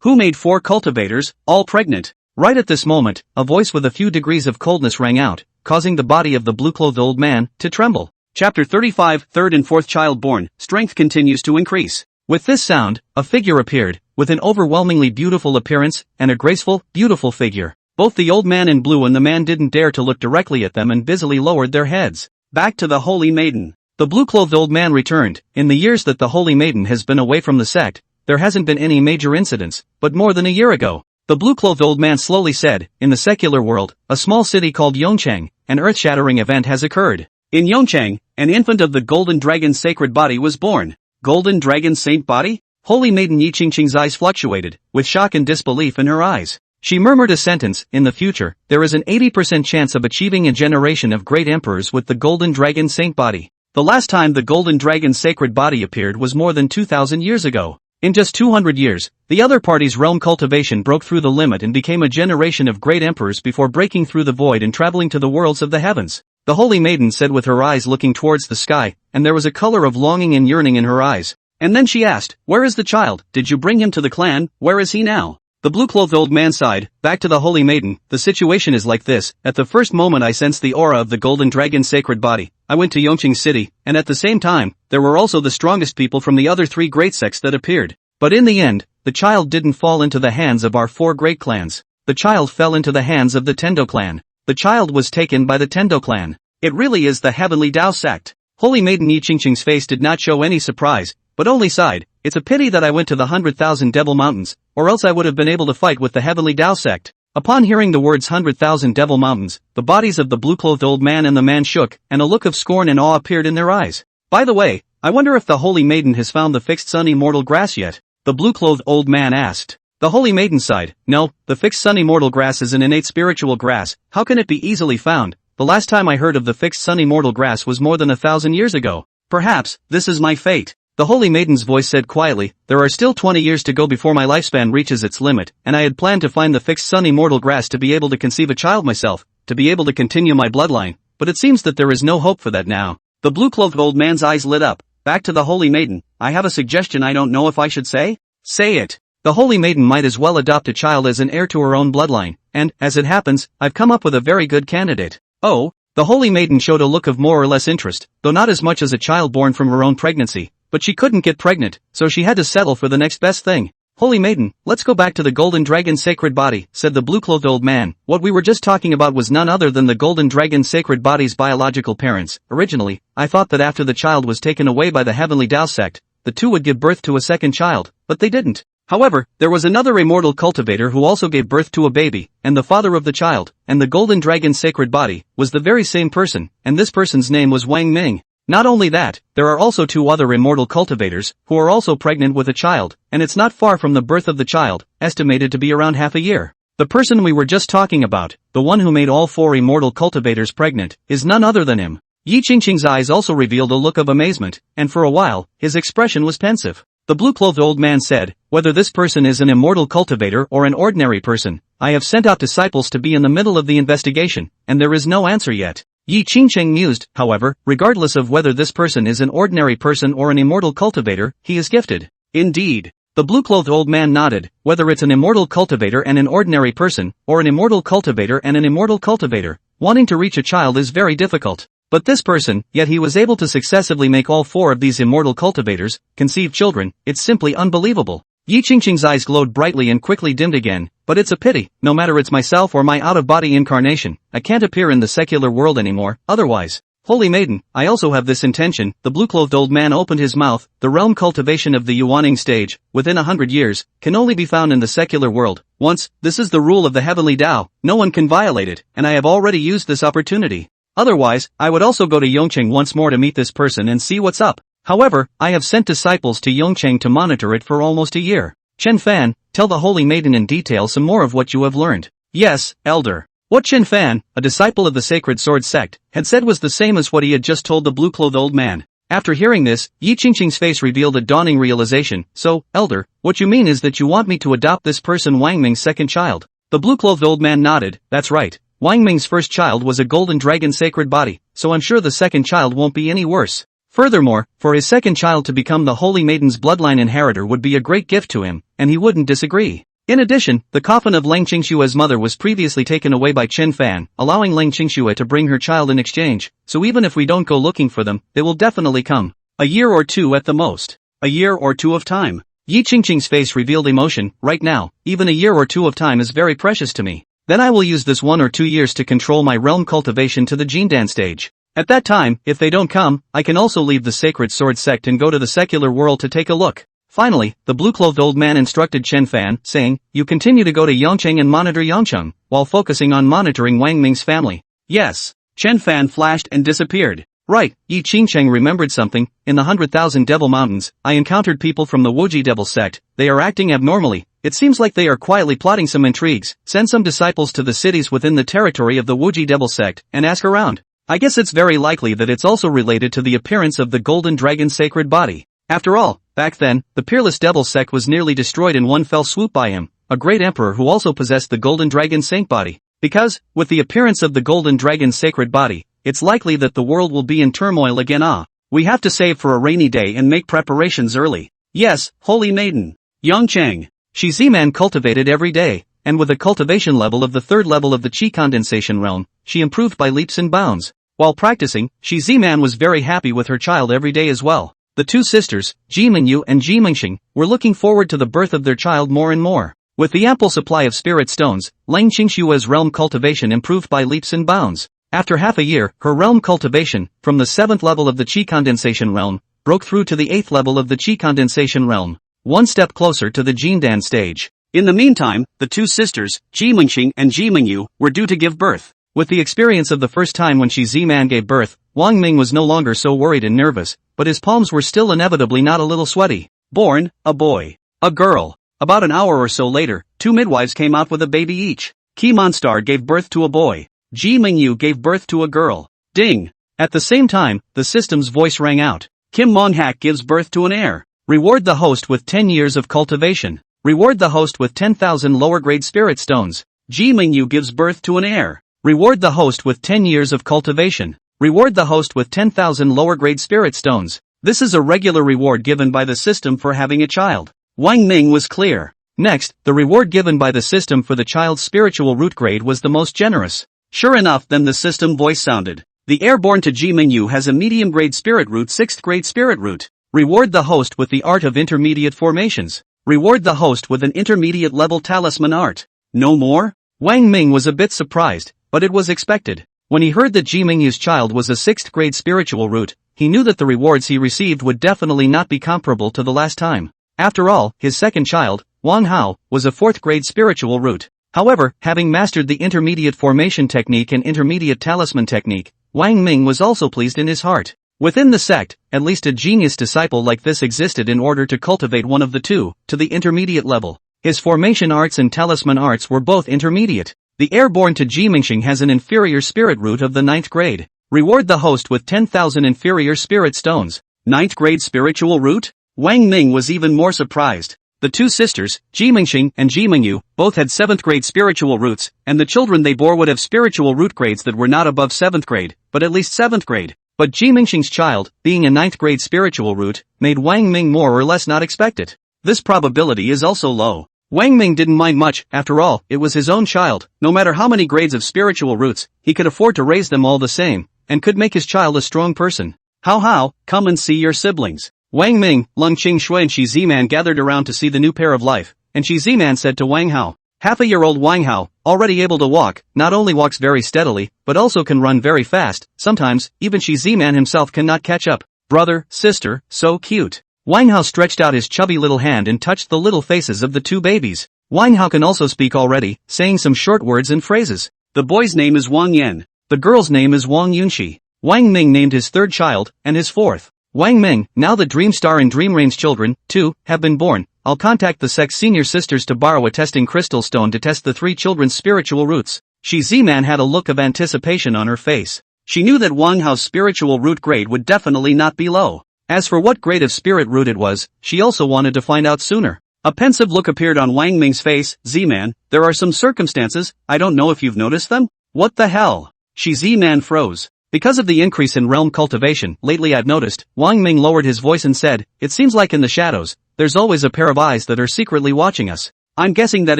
Who made 4 cultivators, all pregnant? Right at this moment, a voice with a few degrees of coldness rang out, causing the body of the blue-clothed old man to tremble. Chapter 35, Third and Fourth Child Born, Strength continues to increase. With this sound, a figure appeared, with an overwhelmingly beautiful appearance, and a graceful, beautiful figure. Both the old man in blue and the man didn't dare to look directly at them and busily lowered their heads. Back to the Holy Maiden. The blue-clothed old man returned. In the years that the Holy Maiden has been away from the sect, there hasn't been any major incidents, but more than a year ago. The blue-clothed old man slowly said, in the secular world, a small city called Yongcheng, an earth-shattering event has occurred. In Yongcheng, an infant of the Golden Dragon's sacred body was born. Golden Dragon Saint Body? Holy Maiden Yi Qingqing's eyes fluctuated, with shock and disbelief in her eyes. She murmured a sentence, in the future, there is an 80% chance of achieving a generation of great emperors with the Golden Dragon Saint Body. The last time the Golden Dragon's sacred body appeared was more than 2,000 years ago. In just 200 years, the other party's realm cultivation broke through the limit and became a generation of great emperors before breaking through the void and traveling to the worlds of the heavens. The Holy Maiden said with her eyes looking towards the sky, and there was a color of longing and yearning in her eyes. And then she asked, where is the child? Did you bring him to the clan? Where is he now? The blue-clothed old man sighed. Back to the Holy Maiden, the situation is like this. At the first moment I sensed the aura of the Golden Dragon's sacred body. I went to Yongqing City, and at the same time, there were also the strongest people from the other 3 great sects that appeared. But in the end, the child didn't fall into the hands of our 4 great clans. The child fell into the hands of the Tendo clan. The child was taken by the Tendo clan. It really is the Heavenly Dao sect. Holy Maiden Yi Qingqing's face did not show any surprise, but only sighed. It's a pity that I went to the 100,000 Devil Mountains, or else I would have been able to fight with the Heavenly Dao sect. Upon hearing the words 100,000 Devil Mountains, the bodies of the blue-clothed old man and the man shook, and a look of scorn and awe appeared in their eyes. By the way, I wonder if the Holy Maiden has found the fixed sun immortal grass yet? The blue-clothed old man asked. The Holy Maiden sighed. No, the fixed sun immortal grass is an innate spiritual grass. How can it be easily found? The last time I heard of the fixed sun immortal grass was more than 1,000 years ago. Perhaps, this is my fate. The Holy Maiden's voice said quietly, there are still 20 years to go before my lifespan reaches its limit, and I had planned to find the fixed sun immortal grass to be able to conceive a child myself, to be able to continue my bloodline, but it seems that there is no hope for that now. The blue-clothed old man's eyes lit up. Back to the Holy Maiden, I have a suggestion I don't know if I should say? Say it. The Holy Maiden might as well adopt a child as an heir to her own bloodline, and, as it happens, I've come up with a very good candidate. Oh? The Holy Maiden showed a look of more or less interest, though not as much as a child born from her own pregnancy, but she couldn't get pregnant, so she had to settle for the next best thing. Holy Maiden, let's go back to the Golden Dragon's sacred body, said the blue-clothed old man. What we were just talking about was none other than the Golden Dragon's sacred body's biological parents. Originally, I thought that after the child was taken away by the Heavenly Dao sect, the 2 would give birth to a second child, but they didn't. However, there was another immortal cultivator who also gave birth to a baby, and the father of the child, and the Golden Dragon's sacred body, was the very same person, and this person's name was Wang Ming. Not only that, there are also 2 other immortal cultivators, who are also pregnant with a child, and it's not far from the birth of the child, estimated to be around half a year. The person we were just talking about, the one who made all 4 immortal cultivators pregnant, is none other than him. Yi Qingqing's eyes also revealed a look of amazement, and for a while, his expression was pensive. The blue-clothed old man said, whether this person is an immortal cultivator or an ordinary person, I have sent out disciples to be in the middle of the investigation, and there is no answer yet. Yi Qingcheng mused, however, regardless of whether this person is an ordinary person or an immortal cultivator, he is gifted. Indeed. The blue-clothed old man nodded, whether it's an immortal cultivator and an ordinary person, or an immortal cultivator and an immortal cultivator, wanting to reach a child is very difficult. But this person, yet he was able to successively make all four of these immortal cultivators conceive children, it's simply unbelievable. Yi Qingcheng's eyes glowed brightly and quickly dimmed again, but it's a pity, no matter it's myself or my out-of-body incarnation, I can't appear in the secular world anymore, otherwise. Holy maiden, I also have this intention. The blue-clothed old man opened his mouth. The realm cultivation of the Yuaning stage, within 100 years, can only be found in the secular world. Once, this is the rule of the heavenly Tao, no one can violate it, and I have already used this opportunity. Otherwise, I would also go to Yongcheng once more to meet this person and see what's up. However, I have sent disciples to Yongcheng to monitor it for almost a year. Chen Fan, tell the holy maiden in detail some more of what you have learned. Yes, elder. What Chen Fan, a disciple of the Sacred Sword sect, had said was the same as what he had just told the blue-clothed old man. After hearing this, Yi Qingcheng's face revealed a dawning realization. So, elder, what you mean is that you want me to adopt this person Wang Ming's second child? The blue-clothed old man nodded. That's right. Wang Ming's first child was a golden dragon sacred body, so I'm sure the second child won't be any worse. Furthermore, for his second child to become the Holy Maiden's bloodline inheritor would be a great gift to him, and he wouldn't disagree. In addition, the coffin of Leng Qingshue's mother was previously taken away by Chen Fan, allowing Leng Qingshue to bring her child in exchange, so even if we don't go looking for them, they will definitely come. A year or two at the most. A year or two of time. Yi Qingcheng's face revealed emotion. Right now, even a year or two of time is very precious to me. Then I will use this 1 or 2 years to control my realm cultivation to the Jindan stage. At that time, if they don't come, I can also leave the Sacred Sword sect and go to the secular world to take a look. Finally, the blue-clothed old man instructed Chen Fan, saying, you continue to go to Yongcheng and monitor Yongcheng, while focusing on monitoring Wang Ming's family. Yes. Chen Fan flashed and disappeared. Right, Yi Qingcheng remembered something. In the 100,000 Devil Mountains, I encountered people from the Wuji Devil sect. They are acting abnormally. It seems like they are quietly plotting some intrigues. Send some disciples to the cities within the territory of the Wuji Devil sect, and ask around. I guess it's very likely that it's also related to the appearance of the Golden Dragon's sacred body. After all, back then, the Peerless Devil sect was nearly destroyed in one fell swoop by him, a great emperor who also possessed the Golden Dragon's saint body. Because, with the appearance of the Golden Dragon's sacred body, it's likely that the world will be in turmoil again. We have to save for a rainy day and make preparations early. Yes, Holy Maiden. Yongcheng. Shi Ziman cultivated every day, and with a cultivation level of the 3rd level of the Qi condensation realm, she improved by leaps and bounds. While practicing, Shi Ziman was very happy with her child every day as well. The two sisters, Ji Mingyu and Ji Mingxing, were looking forward to the birth of their child more and more. With the ample supply of spirit stones, Leng Qingshue's realm cultivation improved by leaps and bounds. After half a year, her realm cultivation, from the 7th level of the Qi condensation realm, broke through to the 8th level of the Qi condensation realm, one step closer to the Jindan stage. In the meantime, the two sisters, Ji Mingxing and Ji Mingyu, were due to give birth. With the experience of the first time when Shi Ziman gave birth, Wang Ming was no longer so worried and nervous, but his palms were still inevitably not a little sweaty. Born, a boy. A girl. About an hour or so later, 2 midwives came out with a baby each. Qi Monstar gave birth to a boy. Ji Mingyu gave birth to a girl. Ding! At the same time, the system's voice rang out. Kim Monhak gives birth to an heir. Reward the host with 10 years of cultivation. Reward the host with 10,000 lower-grade spirit stones. Ji Mingyu gives birth to an heir. Reward the host with 10 years of cultivation. Reward the host with 10,000 lower-grade spirit stones. This is a regular reward given by the system for having a child. Wang Ming was clear. Next, the reward given by the system for the child's spiritual root grade was the most generous. Sure enough, then the system voice sounded. The heir born to Ji Mingyu has a medium-grade spirit root, 6th grade spirit root. Reward the host with the art of intermediate formations. Reward the host with an intermediate level talisman art. No more? Wang Ming was a bit surprised, but it was expected. When he heard that Ji Mingyu's child was a 6th grade spiritual root, he knew that the rewards he received would definitely not be comparable to the last time. After all, his second child, Wang Hao, was a 4th grade spiritual root. However, having mastered the intermediate formation technique and intermediate talisman technique, Wang Ming was also pleased in his heart. Within the sect, at least a genius disciple like this existed in order to cultivate one of the two, to the intermediate level. His formation arts and talisman arts were both intermediate. The heir born to Ji Mingxing has an inferior spirit root of the 9th grade. Reward the host with 10,000 inferior spirit stones. 9th grade spiritual root? Wang Ming was even more surprised. The two sisters, Ji Mingxing and Ji Mingyu, both had 7th grade spiritual roots, and the children they bore would have spiritual root grades that were not above 7th grade, but at least 7th grade. But Ji Mingxing's child, being a 9th grade spiritual root, made Wang Ming more or less not expect it. This probability is also low. Wang Ming didn't mind much, after all, it was his own child. No matter how many grades of spiritual roots, he could afford to raise them all the same, and could make his child a strong person. How, come and see your siblings. Wang Ming, Lung Qing and Shi Ziman gathered around to see the new pair of life, and Shi Ziman said to Wang Hao, half-a-year-old Wang Hao, already able to walk, not only walks very steadily, but also can run very fast. Sometimes, even Shi Ziman himself cannot catch up. Brother, sister, so cute. Wang Hao stretched out his chubby little hand and touched the little faces of the two babies. Wang Hao can also speak already, saying some short words and phrases. The boy's name is Wang Yan. The girl's name is Wang Yunxi. Wang Ming named his third child, and his fourth. Wang Ming, now that Dreamstar and Dreamrain's children, too, have been born, I'll contact the sect's senior sisters to borrow a testing crystal stone to test the three children's spiritual roots. Shi Ziman had a look of anticipation on her face. She knew that Wang Hao's spiritual root grade would definitely not be low. As for what grade of spirit root it was, she also wanted to find out sooner. A pensive look appeared on Wang Ming's face. Ziman, there are some circumstances, I don't know if you've noticed them? What the hell? Shi Ziman froze. Because of the increase in realm cultivation, lately I've noticed, Wang Ming lowered his voice and said, it seems like in the shadows, there's always a pair of eyes that are secretly watching us. I'm guessing that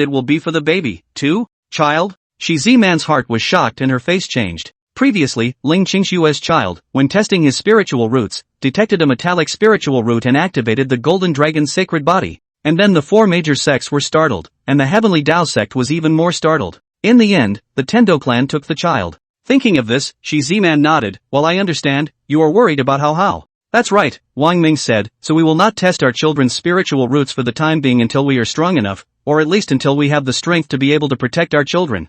it will be for the baby, too? Child? Shi Ziman's heart was shocked and her face changed. Previously, Ling Qingshue's child, when testing his spiritual roots, detected a metallic spiritual root and activated the Golden Dragon's sacred body. And then the four major sects were startled, and the Heavenly Tao sect was even more startled. In the end, the Tendo clan took the child. Thinking of this, Shi Ziman nodded. Well, I understand, you are worried about how. That's right, Wang Ming said, so we will not test our children's spiritual roots for the time being until we are strong enough, or at least until we have the strength to be able to protect our children.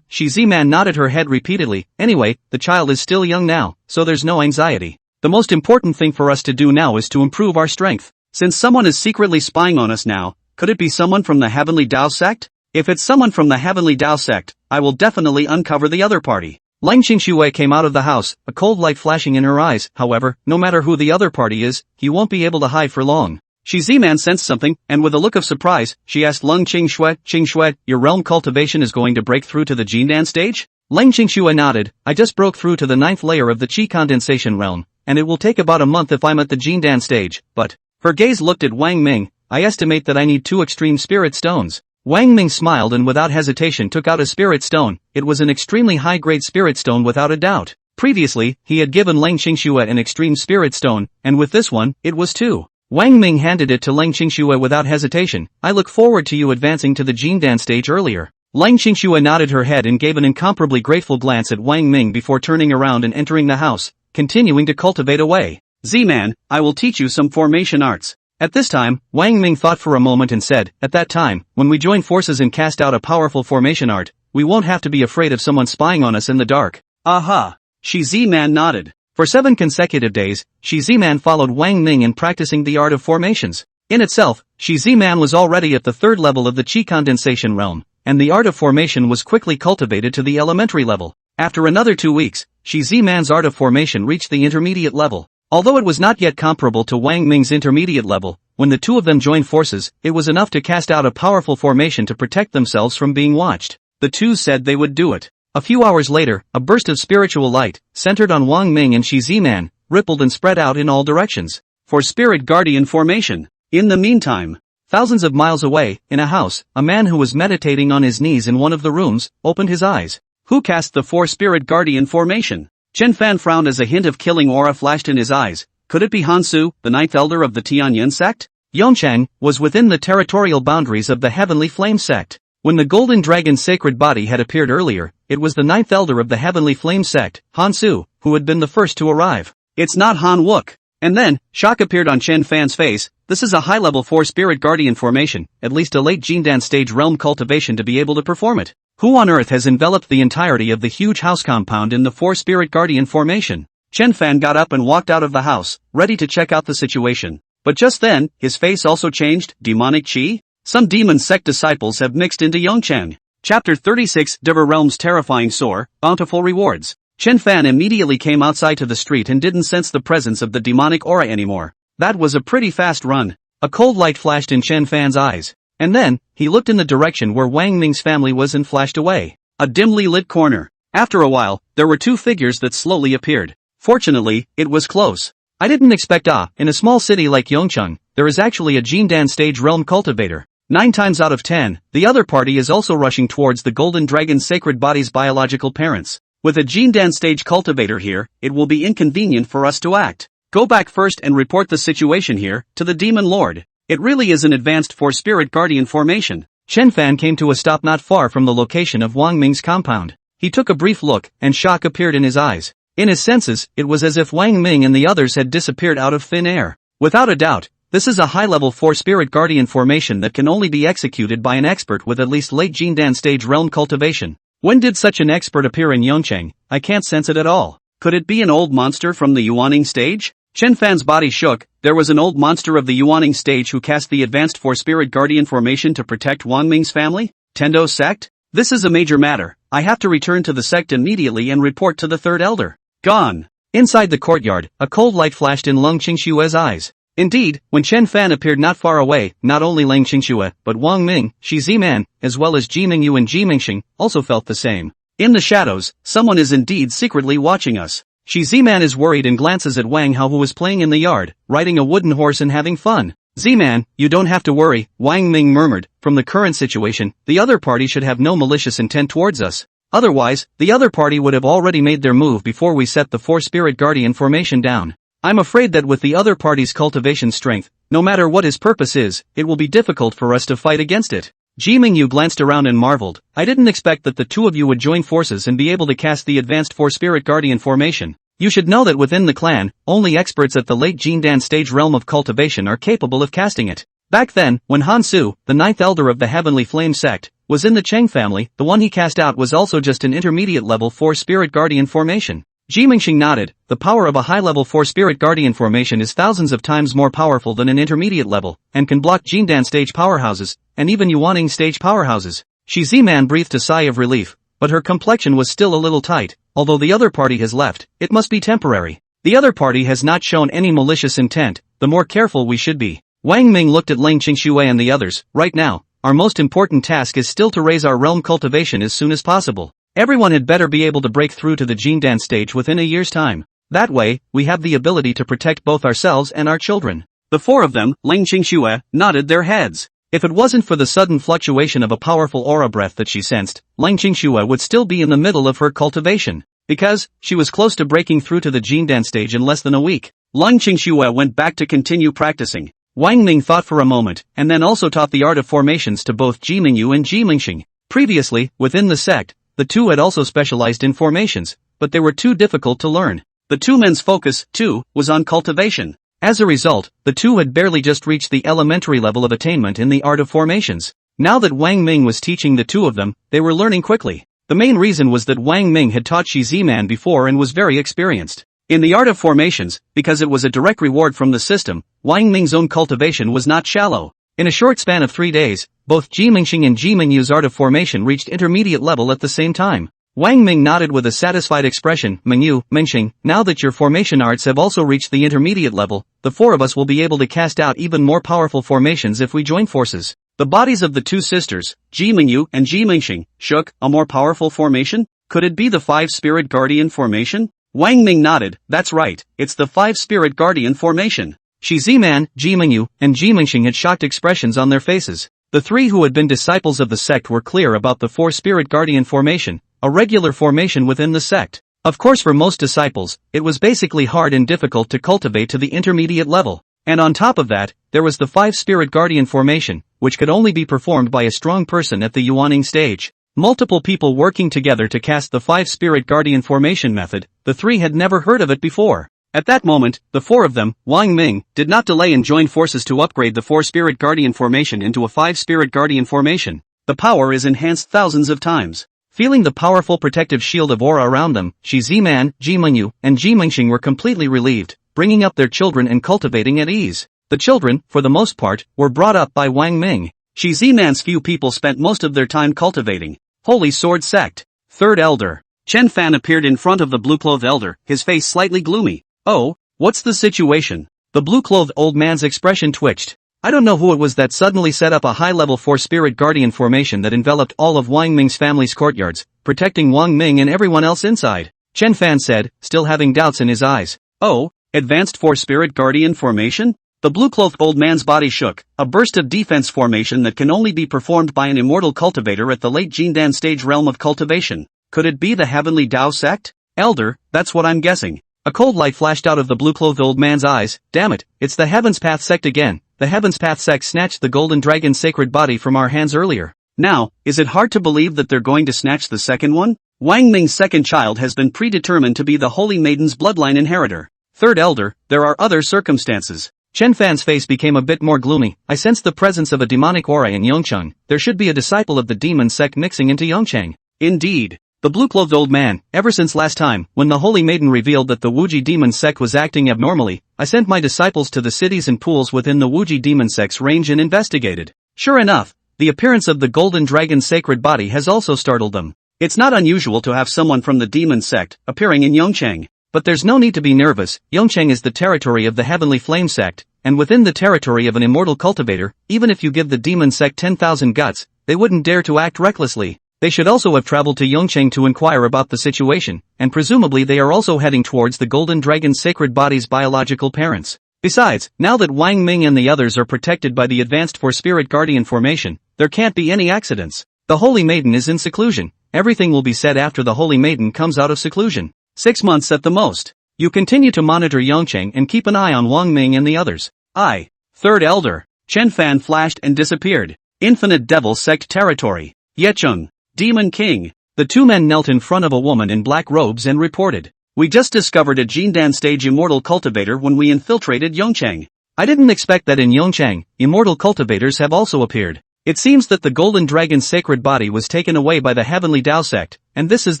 Shi Ziman nodded her head repeatedly. Anyway, the child is still young now, so there's no anxiety. The most important thing for us to do now is to improve our strength. Since someone is secretly spying on us now, could it be someone from the Heavenly Tao sect? If it's someone from the Heavenly Tao sect, I will definitely uncover the other party. Ling Qingxue came out of the house, a cold light flashing in her eyes. However, no matter who the other party is, he won't be able to hide for long. Shi Ziman sensed something, and with a look of surprise, she asked Lung Qingxue, your realm cultivation is going to break through to the Jindan stage? Ling Qingxue nodded, I just broke through to the 9th layer of the Qi condensation realm, and it will take about a month if I'm at the Jindan stage, but... Her gaze looked at Wang Ming, I estimate that I need 2 extreme spirit stones. Wang Ming smiled and without hesitation took out a spirit stone. It was an extremely high-grade spirit stone without a doubt. Previously, he had given Ling Qingxue an extreme spirit stone, and with this one, it was 2. Wang Ming handed it to Ling Qingxue without hesitation. I look forward to you advancing to the Jindan stage earlier. Ling Qingxue nodded her head and gave an incomparably grateful glance at Wang Ming before turning around and entering the house, continuing to cultivate away. Z-Man, I will teach you some formation arts. At this time, Wang Ming thought for a moment and said, at that time, when we join forces and cast out a powerful formation art, we won't have to be afraid of someone spying on us in the dark. Aha! Shi Z-Man nodded. For 7 consecutive days, Shi Z-Man followed Wang Ming in practicing the art of formations. In itself, Shi Z-Man was already at the 3rd level of the Qi condensation realm, and the art of formation was quickly cultivated to the elementary level. After another 2 weeks, Shi Z-Man's art of formation reached the intermediate level. Although it was not yet comparable to Wang Ming's intermediate level, when the two of them joined forces, it was enough to cast out a powerful formation to protect themselves from being watched. The two said they would do it. A few hours later, a burst of spiritual light, centered on Wang Ming and Shi Z-Man, rippled and spread out in all directions. For spirit guardian formation. In the meantime, thousands of miles away, in a house, a man who was meditating on his knees in one of the rooms, opened his eyes. Who cast the 4 spirit guardian formation? Chen Fan frowned as a hint of killing aura flashed in his eyes. Could it be Hansu, the 9th elder of the Tianyin sect? Yongchang was within the territorial boundaries of the Heavenly Flame sect. When the Golden Dragon's sacred body had appeared earlier, it was the 9th elder of the Heavenly Flame sect, Hansu, who had been the first to arrive. It's not Han Wook. And then, shock appeared on Chen Fan's face. This is a high-level 4 spirit guardian formation, at least a late Jindan stage realm cultivation to be able to perform it. Who on earth has enveloped the entirety of the huge house compound in the 4 spirit guardian formation? Chen Fan got up and walked out of the house, ready to check out the situation. But just then, his face also changed. Demonic Qi? Some demon sect disciples have mixed into Yongchang. Chapter 36, Dever Realm's Terrifying Soar, Bountiful Rewards. Chen Fan immediately came outside to the street and didn't sense the presence of the demonic aura anymore. That was a pretty fast run. A cold light flashed in Chen Fan's eyes. And then, he looked in the direction where Wang Ming's family was and flashed away. A dimly lit corner. After a while, there were two figures that slowly appeared. Fortunately, it was close. I didn't expect in a small city like Yongcheng, there is actually a Jindan stage realm cultivator. 9 times out of 10, the other party is also rushing towards the Golden Dragon's sacred body's biological parents. With a Jindan stage cultivator here, it will be inconvenient for us to act. Go back first and report the situation here, to the Demon Lord. It really is an advanced Four-Spirit Guardian formation. Chen Fan came to a stop not far from the location of Wang Ming's compound. He took a brief look, and shock appeared in his eyes. In his senses, it was as if Wang Ming and the others had disappeared out of thin air. Without a doubt, this is a high-level Four-Spirit Guardian formation that can only be executed by an expert with at least late Jindan stage realm cultivation. When did such an expert appear in Yongcheng? I can't sense it at all. Could it be an old monster from the Yuaning stage? Chen Fan's body shook. There was an old monster of the Yuaning stage who cast the advanced Four-Spirit Guardian formation to protect Wang Ming's family? Tendo's sect? This is a major matter. I have to return to the sect immediately and report to the third elder. Gone. Inside the courtyard, a cold light flashed in Leng Qingshue's eyes. Indeed, when Chen Fan appeared not far away, not only Leng Qingxue, but Wang Ming, Shi Ziman, as well as Ji Mingyu and Ji Mingxing, also felt the same. In the shadows, someone is indeed secretly watching us. Shi Ziman is worried and glances at Wang Hao, who was playing in the yard, riding a wooden horse and having fun. Ziman, you don't have to worry, Wang Ming murmured. From the current situation, the other party should have no malicious intent towards us. Otherwise, the other party would have already made their move before we set the Four-Spirit Guardian formation down. I'm afraid that with the other party's cultivation strength, no matter what his purpose is, it will be difficult for us to fight against it. Ji Mingyu glanced around and marveled. I didn't expect that the two of you would join forces and be able to cast the advanced Four-Spirit Guardian formation. You should know that within the clan, only experts at the late Jindan stage realm of cultivation are capable of casting it. Back then, when Han Su, the 9th elder of the Heavenly Flame sect, was in the Cheng family, the one he cast out was also just an intermediate level Four-Spirit Guardian formation. Ji Mingxing nodded. The power of a high-level Four-Spirit Guardian formation is thousands of times more powerful than an intermediate level, and can block Jindan stage powerhouses, and even Yuaning stage powerhouses. Shi Ziman breathed a sigh of relief, but her complexion was still a little tight. Although the other party has left, it must be temporary. The other party has not shown any malicious intent, the more careful we should be. Wang Ming looked at Leng Qingxue and the others. Right now, our most important task is still to raise our realm cultivation as soon as possible. Everyone had better be able to break through to the Jindan stage within a year's time. That way, we have the ability to protect both ourselves and our children. The four of them, Leng Qingxue, nodded their heads. If it wasn't for the sudden fluctuation of a powerful aura breath that she sensed, Leng Qingxue would still be in the middle of her cultivation. Because, she was close to breaking through to the Jindan stage in less than a week. Leng Qingxue went back to continue practicing. Wang Ming thought for a moment, and then also taught the art of formations to both Ji Mingyu and Ji Mingxing. Previously, within the sect, the two had also specialized in formations, but they were too difficult to learn. The two men's focus, too, was on cultivation. As a result, the two had barely just reached the elementary level of attainment in the art of formations. Now that Wang Ming was teaching the two of them, they were learning quickly. The main reason was that Wang Ming had taught Shi Ziman before and was very experienced in the art of formations, because it was a direct reward from the system. Wang Ming's own cultivation was not shallow. In a short span of 3 days, both Ji Mingxing and Ji Mingyu's art of formation reached intermediate level at the same time. Wang Ming nodded with a satisfied expression. Mingyu, Mingxing, now that your formation arts have also reached the intermediate level, the four of us will be able to cast out even more powerful formations if we join forces. The bodies of the two sisters, Ji Mingyu and Ji Mingxing, shook. A more powerful formation? Could it be the Five-Spirit Guardian formation? Wang Ming nodded. That's right, it's the Five-Spirit Guardian formation. Shi Ziman, Ji Mingyu, and Ji Mingxing had shocked expressions on their faces. The three who had been disciples of the sect were clear about the Four-Spirit Guardian formation, a regular formation within the sect. Of course, for most disciples, it was basically hard and difficult to cultivate to the intermediate level. And on top of that, there was the Five-Spirit Guardian formation, which could only be performed by a strong person at the Yuaning stage. Multiple people working together to cast the Five-Spirit Guardian formation method, the three had never heard of it before. At that moment, the four of them, Wang Ming, did not delay and joined forces to upgrade the Four-Spirit Guardian formation into a Five-Spirit Guardian formation. The power is enhanced thousands of times. Feeling the powerful protective shield of aura around them, Shi Ziman, Ji Mingyu, and Ji Mingxing were completely relieved, bringing up their children and cultivating at ease. The children, for the most part, were brought up by Wang Ming. Shi Ziman's few people spent most of their time cultivating. Holy Sword Sect. Third Elder. Chen Fan appeared in front of the blue-clothed elder, his face slightly gloomy. Oh, what's the situation? The blue-clothed old man's expression twitched. I don't know who it was that suddenly set up a high-level Four-Spirit Guardian formation that enveloped all of Wang Ming's family's courtyards, protecting Wang Ming and everyone else inside. Chen Fan said, still having doubts in his eyes. Oh, advanced Four-Spirit Guardian formation? The blue-clothed old man's body shook, a burst of defense formation that can only be performed by an immortal cultivator at the late Jindan stage realm of cultivation. Could it be the Heavenly Tao sect? Elder, that's what I'm guessing. A cold light flashed out of the blue-clothed old man's eyes. Damn it, it's the Heaven's Path sect again. The Heaven's Path sect snatched the Golden Dragon's sacred body from our hands earlier. Now, is it hard to believe that they're going to snatch the second one? Wang Ming's second child has been predetermined to be the Holy Maiden's bloodline inheritor. Third elder, there are other circumstances. Chen Fan's face became a bit more gloomy. I sensed the presence of a demonic aura in Yongcheng. There should be a disciple of the demon sect mixing into Yongcheng. Indeed. The blue-clothed old man, ever since last time, when the Holy Maiden revealed that the Wuji demon sect was acting abnormally, I sent my disciples to the cities and pools within the Wuji demon sect's range and investigated. Sure enough, the appearance of the Golden Dragon's sacred body has also startled them. It's not unusual to have someone from the demon sect appearing in Yongcheng. But there's no need to be nervous. Yongcheng is the territory of the Heavenly Flame sect, and within the territory of an immortal cultivator, even if you give the demon sect 10,000 guts, they wouldn't dare to act recklessly. They should also have traveled to Yongcheng to inquire about the situation, and presumably they are also heading towards the Golden Dragon's sacred body's biological parents. Besides, now that Wang Ming and the others are protected by the advanced Four-Spirit Guardian formation, there can't be any accidents. The Holy Maiden is in seclusion. Everything will be said after the Holy Maiden comes out of seclusion. 6 months at the most. You continue to monitor Yongcheng and keep an eye on Wang Ming and the others. Aye. Third elder. Chen Fan flashed and disappeared. Infinite Devil Sect territory. Yecheng. Demon King. The two men knelt in front of a woman in black robes and reported. We just discovered a Jindan stage immortal cultivator when we infiltrated Yongcheng. I didn't expect that in Yongcheng, immortal cultivators have also appeared. It seems that the Golden Dragon's sacred body was taken away by the Heavenly Tao sect, and this is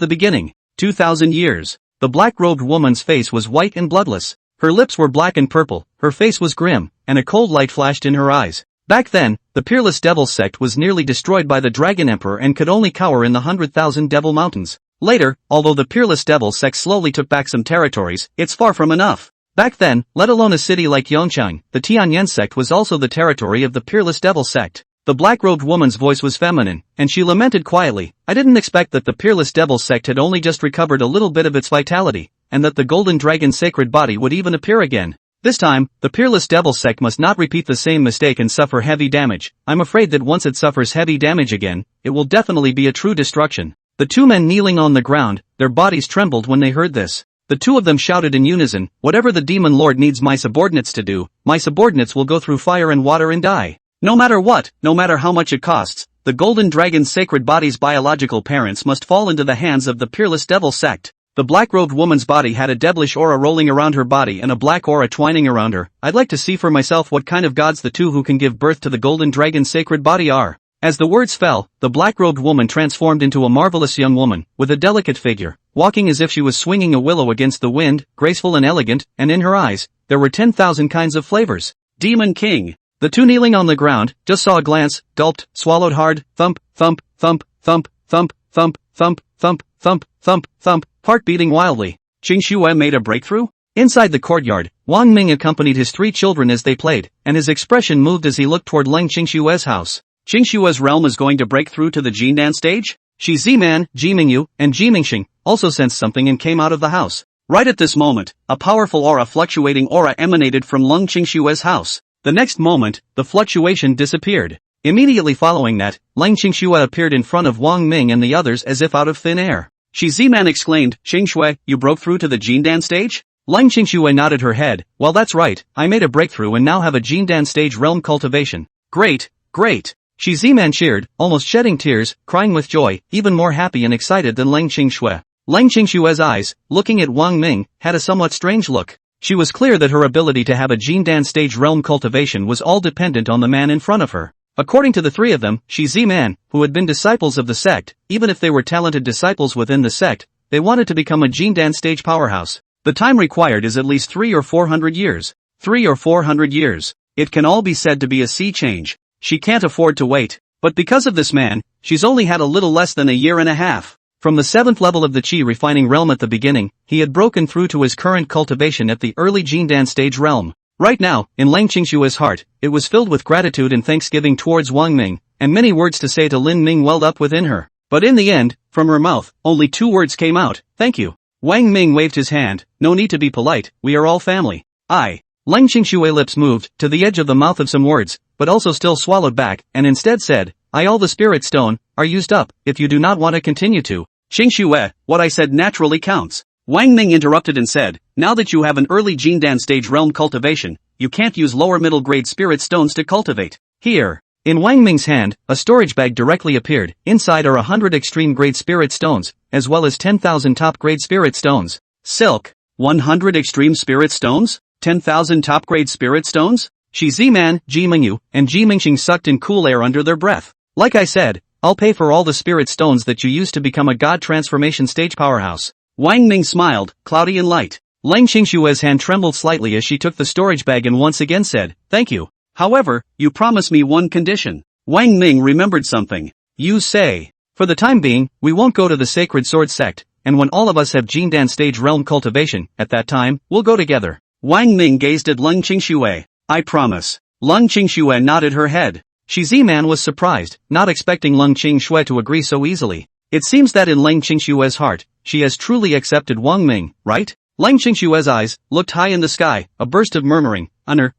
the beginning. 2,000 years. The black-robed woman's face was white and bloodless. Her lips were black and purple, her face was grim, and a cold light flashed in her eyes. Back then, the Peerless Devil sect was nearly destroyed by the Dragon Emperor and could only cower in the 100,000 Devil Mountains. Later, although the Peerless Devil sect slowly took back some territories, it's far from enough. Back then, let alone a city like Yongcheng, the Tianyan sect was also the territory of the Peerless Devil sect. The black-robed woman's voice was feminine, and she lamented quietly. I didn't expect that the Peerless Devil sect had only just recovered a little bit of its vitality, and that the Golden Dragon's sacred body would even appear again. This time, the Peerless Devil sect must not repeat the same mistake and suffer heavy damage. I'm afraid that once it suffers heavy damage again, it will definitely be a true destruction. The two men kneeling on the ground, their bodies trembled when they heard this. The two of them shouted in unison, whatever the Demon Lord needs my subordinates to do, my subordinates will go through fire and water and die. No matter what, no matter how much it costs, the Golden Dragon's sacred body's biological parents must fall into the hands of the Peerless Devil sect. The black-robed woman's body had a devilish aura rolling around her body and a black aura twining around her. I'd like to see for myself what kind of gods the two who can give birth to the Golden Dragon's sacred body are. As the words fell, the black-robed woman transformed into a marvelous young woman, with a delicate figure, walking as if she was swinging a willow against the wind, graceful and elegant, and in her eyes, there were 10,000 kinds of flavors. Demon King. The two kneeling on the ground, just saw a glance, gulped, swallowed hard, thump, thump, thump, thump, thump, thump, thump, thump, thump, thump, thump, heart beating wildly. Qing Shue made a breakthrough? Inside the courtyard, Wang Ming accompanied his 3 children as they played, and his expression moved as he looked toward Leng Qingshue's house. Qingshue's realm is going to break through to the Jindan stage? Shi Ziman, Ji Mingyu, and Ji Mingxing also sensed something and came out of the house. Right at this moment, a powerful fluctuating aura emanated from Leng Qingshue's house. The next moment, the fluctuation disappeared. Immediately following that, Leng Qingxue appeared in front of Wang Ming and the others as if out of thin air. Shi Ziman exclaimed, Qingxue, you broke through to the Jindan stage? Leng Qingxue nodded her head. Well, that's right, I made a breakthrough and now have a Jindan stage realm cultivation. Great, great. Shi Ziman cheered, almost shedding tears, crying with joy, even more happy and excited than Leng Qingxue. Leng Qingshue's eyes, looking at Wang Ming, had a somewhat strange look. She was clear that her ability to have a Jindan stage realm cultivation was all dependent on the man in front of her. According to the 3 of them, Shi Ziman, who had been disciples of the sect, even if they were talented disciples within the sect, they wanted to become a Jindan stage powerhouse. The time required is at least 3 or 400 years. 3 or 400 years. It can all be said to be a sea change. She can't afford to wait. But because of this man, she's only had a little less than a year and a half. From the 7th level of the Qi refining realm at the beginning, he had broken through to his current cultivation at the early Jindan stage realm. Right now, in Lang Qingshue's heart, it was filled with gratitude and thanksgiving towards Wang Ming, and many words to say to Lin Ming welled up within her. But in the end, from her mouth, only 2 words came out, thank you. Wang Ming waved his hand, no need to be polite, we are all family. Lang Qingshue's lips moved to the edge of the mouth of some words, but also still swallowed back, and instead said, all the spirit stone are used up, if you do not want to continue to. Qingshuo, what I said naturally counts. Wang Ming interrupted and said, now that you have an early Jindan stage realm cultivation, you can't use lower middle grade spirit stones to cultivate. Here. In Wang Ming's hand, a storage bag directly appeared. Inside are 100 extreme grade spirit stones, as well as 10,000 top grade spirit stones. Silk. 100 extreme spirit stones? 10,000 top grade spirit stones? Shi Ziman, Ji Mingyu, and Ji Mingxing sucked in cool air under their breath. Like I said, I'll pay for all the spirit stones that you used to become a god transformation stage powerhouse. Wang Ming smiled, cloudy and light. Lang Qingshue's hand trembled slightly as she took the storage bag and once again said, thank you. However, you promise me one condition. Wang Ming remembered something. You say. For the time being, we won't go to the Sacred Sword sect, and when all of us have Jindan stage realm cultivation, at that time, we'll go together. Wang Ming gazed at Lang Qingshuo. I promise. Lang Qingshuo nodded her head. Shi Ziman was surprised, not expecting Lang Qingshuo to agree so easily. It seems that in Lang Qingshuo's heart, she has truly accepted Wang Ming, right? Lang Qingshuo's eyes looked high in the sky, a burst of murmuring.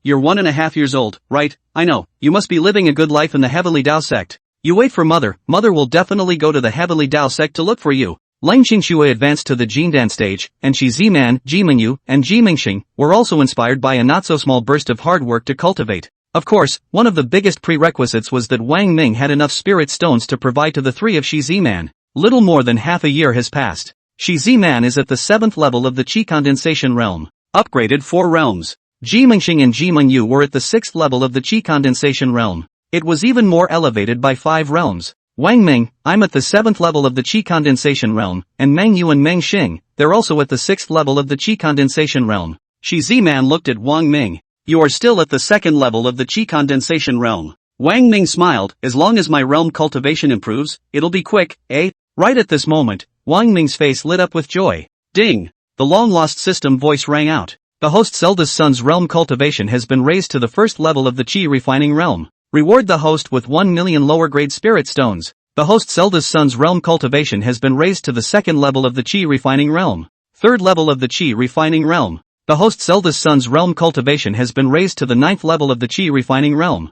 You're 1.5 years old, right? I know, you must be living a good life in the Heavenly Dao sect. You wait for mother will definitely go to the Heavenly Dao sect to look for you. Lang Qingshuo advanced to the Jindan stage, and Shi Ziman, Ji Mingyu, and Ji Mingxing were also inspired by a not-so-small burst of hard work to cultivate. Of course, one of the biggest prerequisites was that Wang Ming had enough spirit stones to provide to the 3 of Shi Ziman. Little more than half a year has passed. Shi Ziman is at the 7th level of the Qi condensation realm. Upgraded 4 realms. Ji Mingxing and Ji Mingyu were at the 6th level of the Qi condensation realm. It was even more elevated by 5 realms. Wang Ming, I'm at the 7th level of the Qi condensation realm, and Meng Yu and Meng Xing, they're also at the 6th level of the Qi condensation realm. Shi Ziman looked at Wang Ming. You are still at the 2nd level of the Qi condensation realm. Wang Ming smiled, as long as my realm cultivation improves, it'll be quick, eh? Right at this moment, Wang Ming's face lit up with joy. Ding! The long-lost system voice rang out. The host's eldest son's realm cultivation has been raised to the 1st level of the Qi refining realm. Reward the host with 1 million lower-grade spirit stones. The host's eldest son's realm cultivation has been raised to the 2nd level of the Qi refining realm. 3rd level of the Qi refining realm. The host's eldest son's realm cultivation has been raised to the 9th level of the Qi refining realm.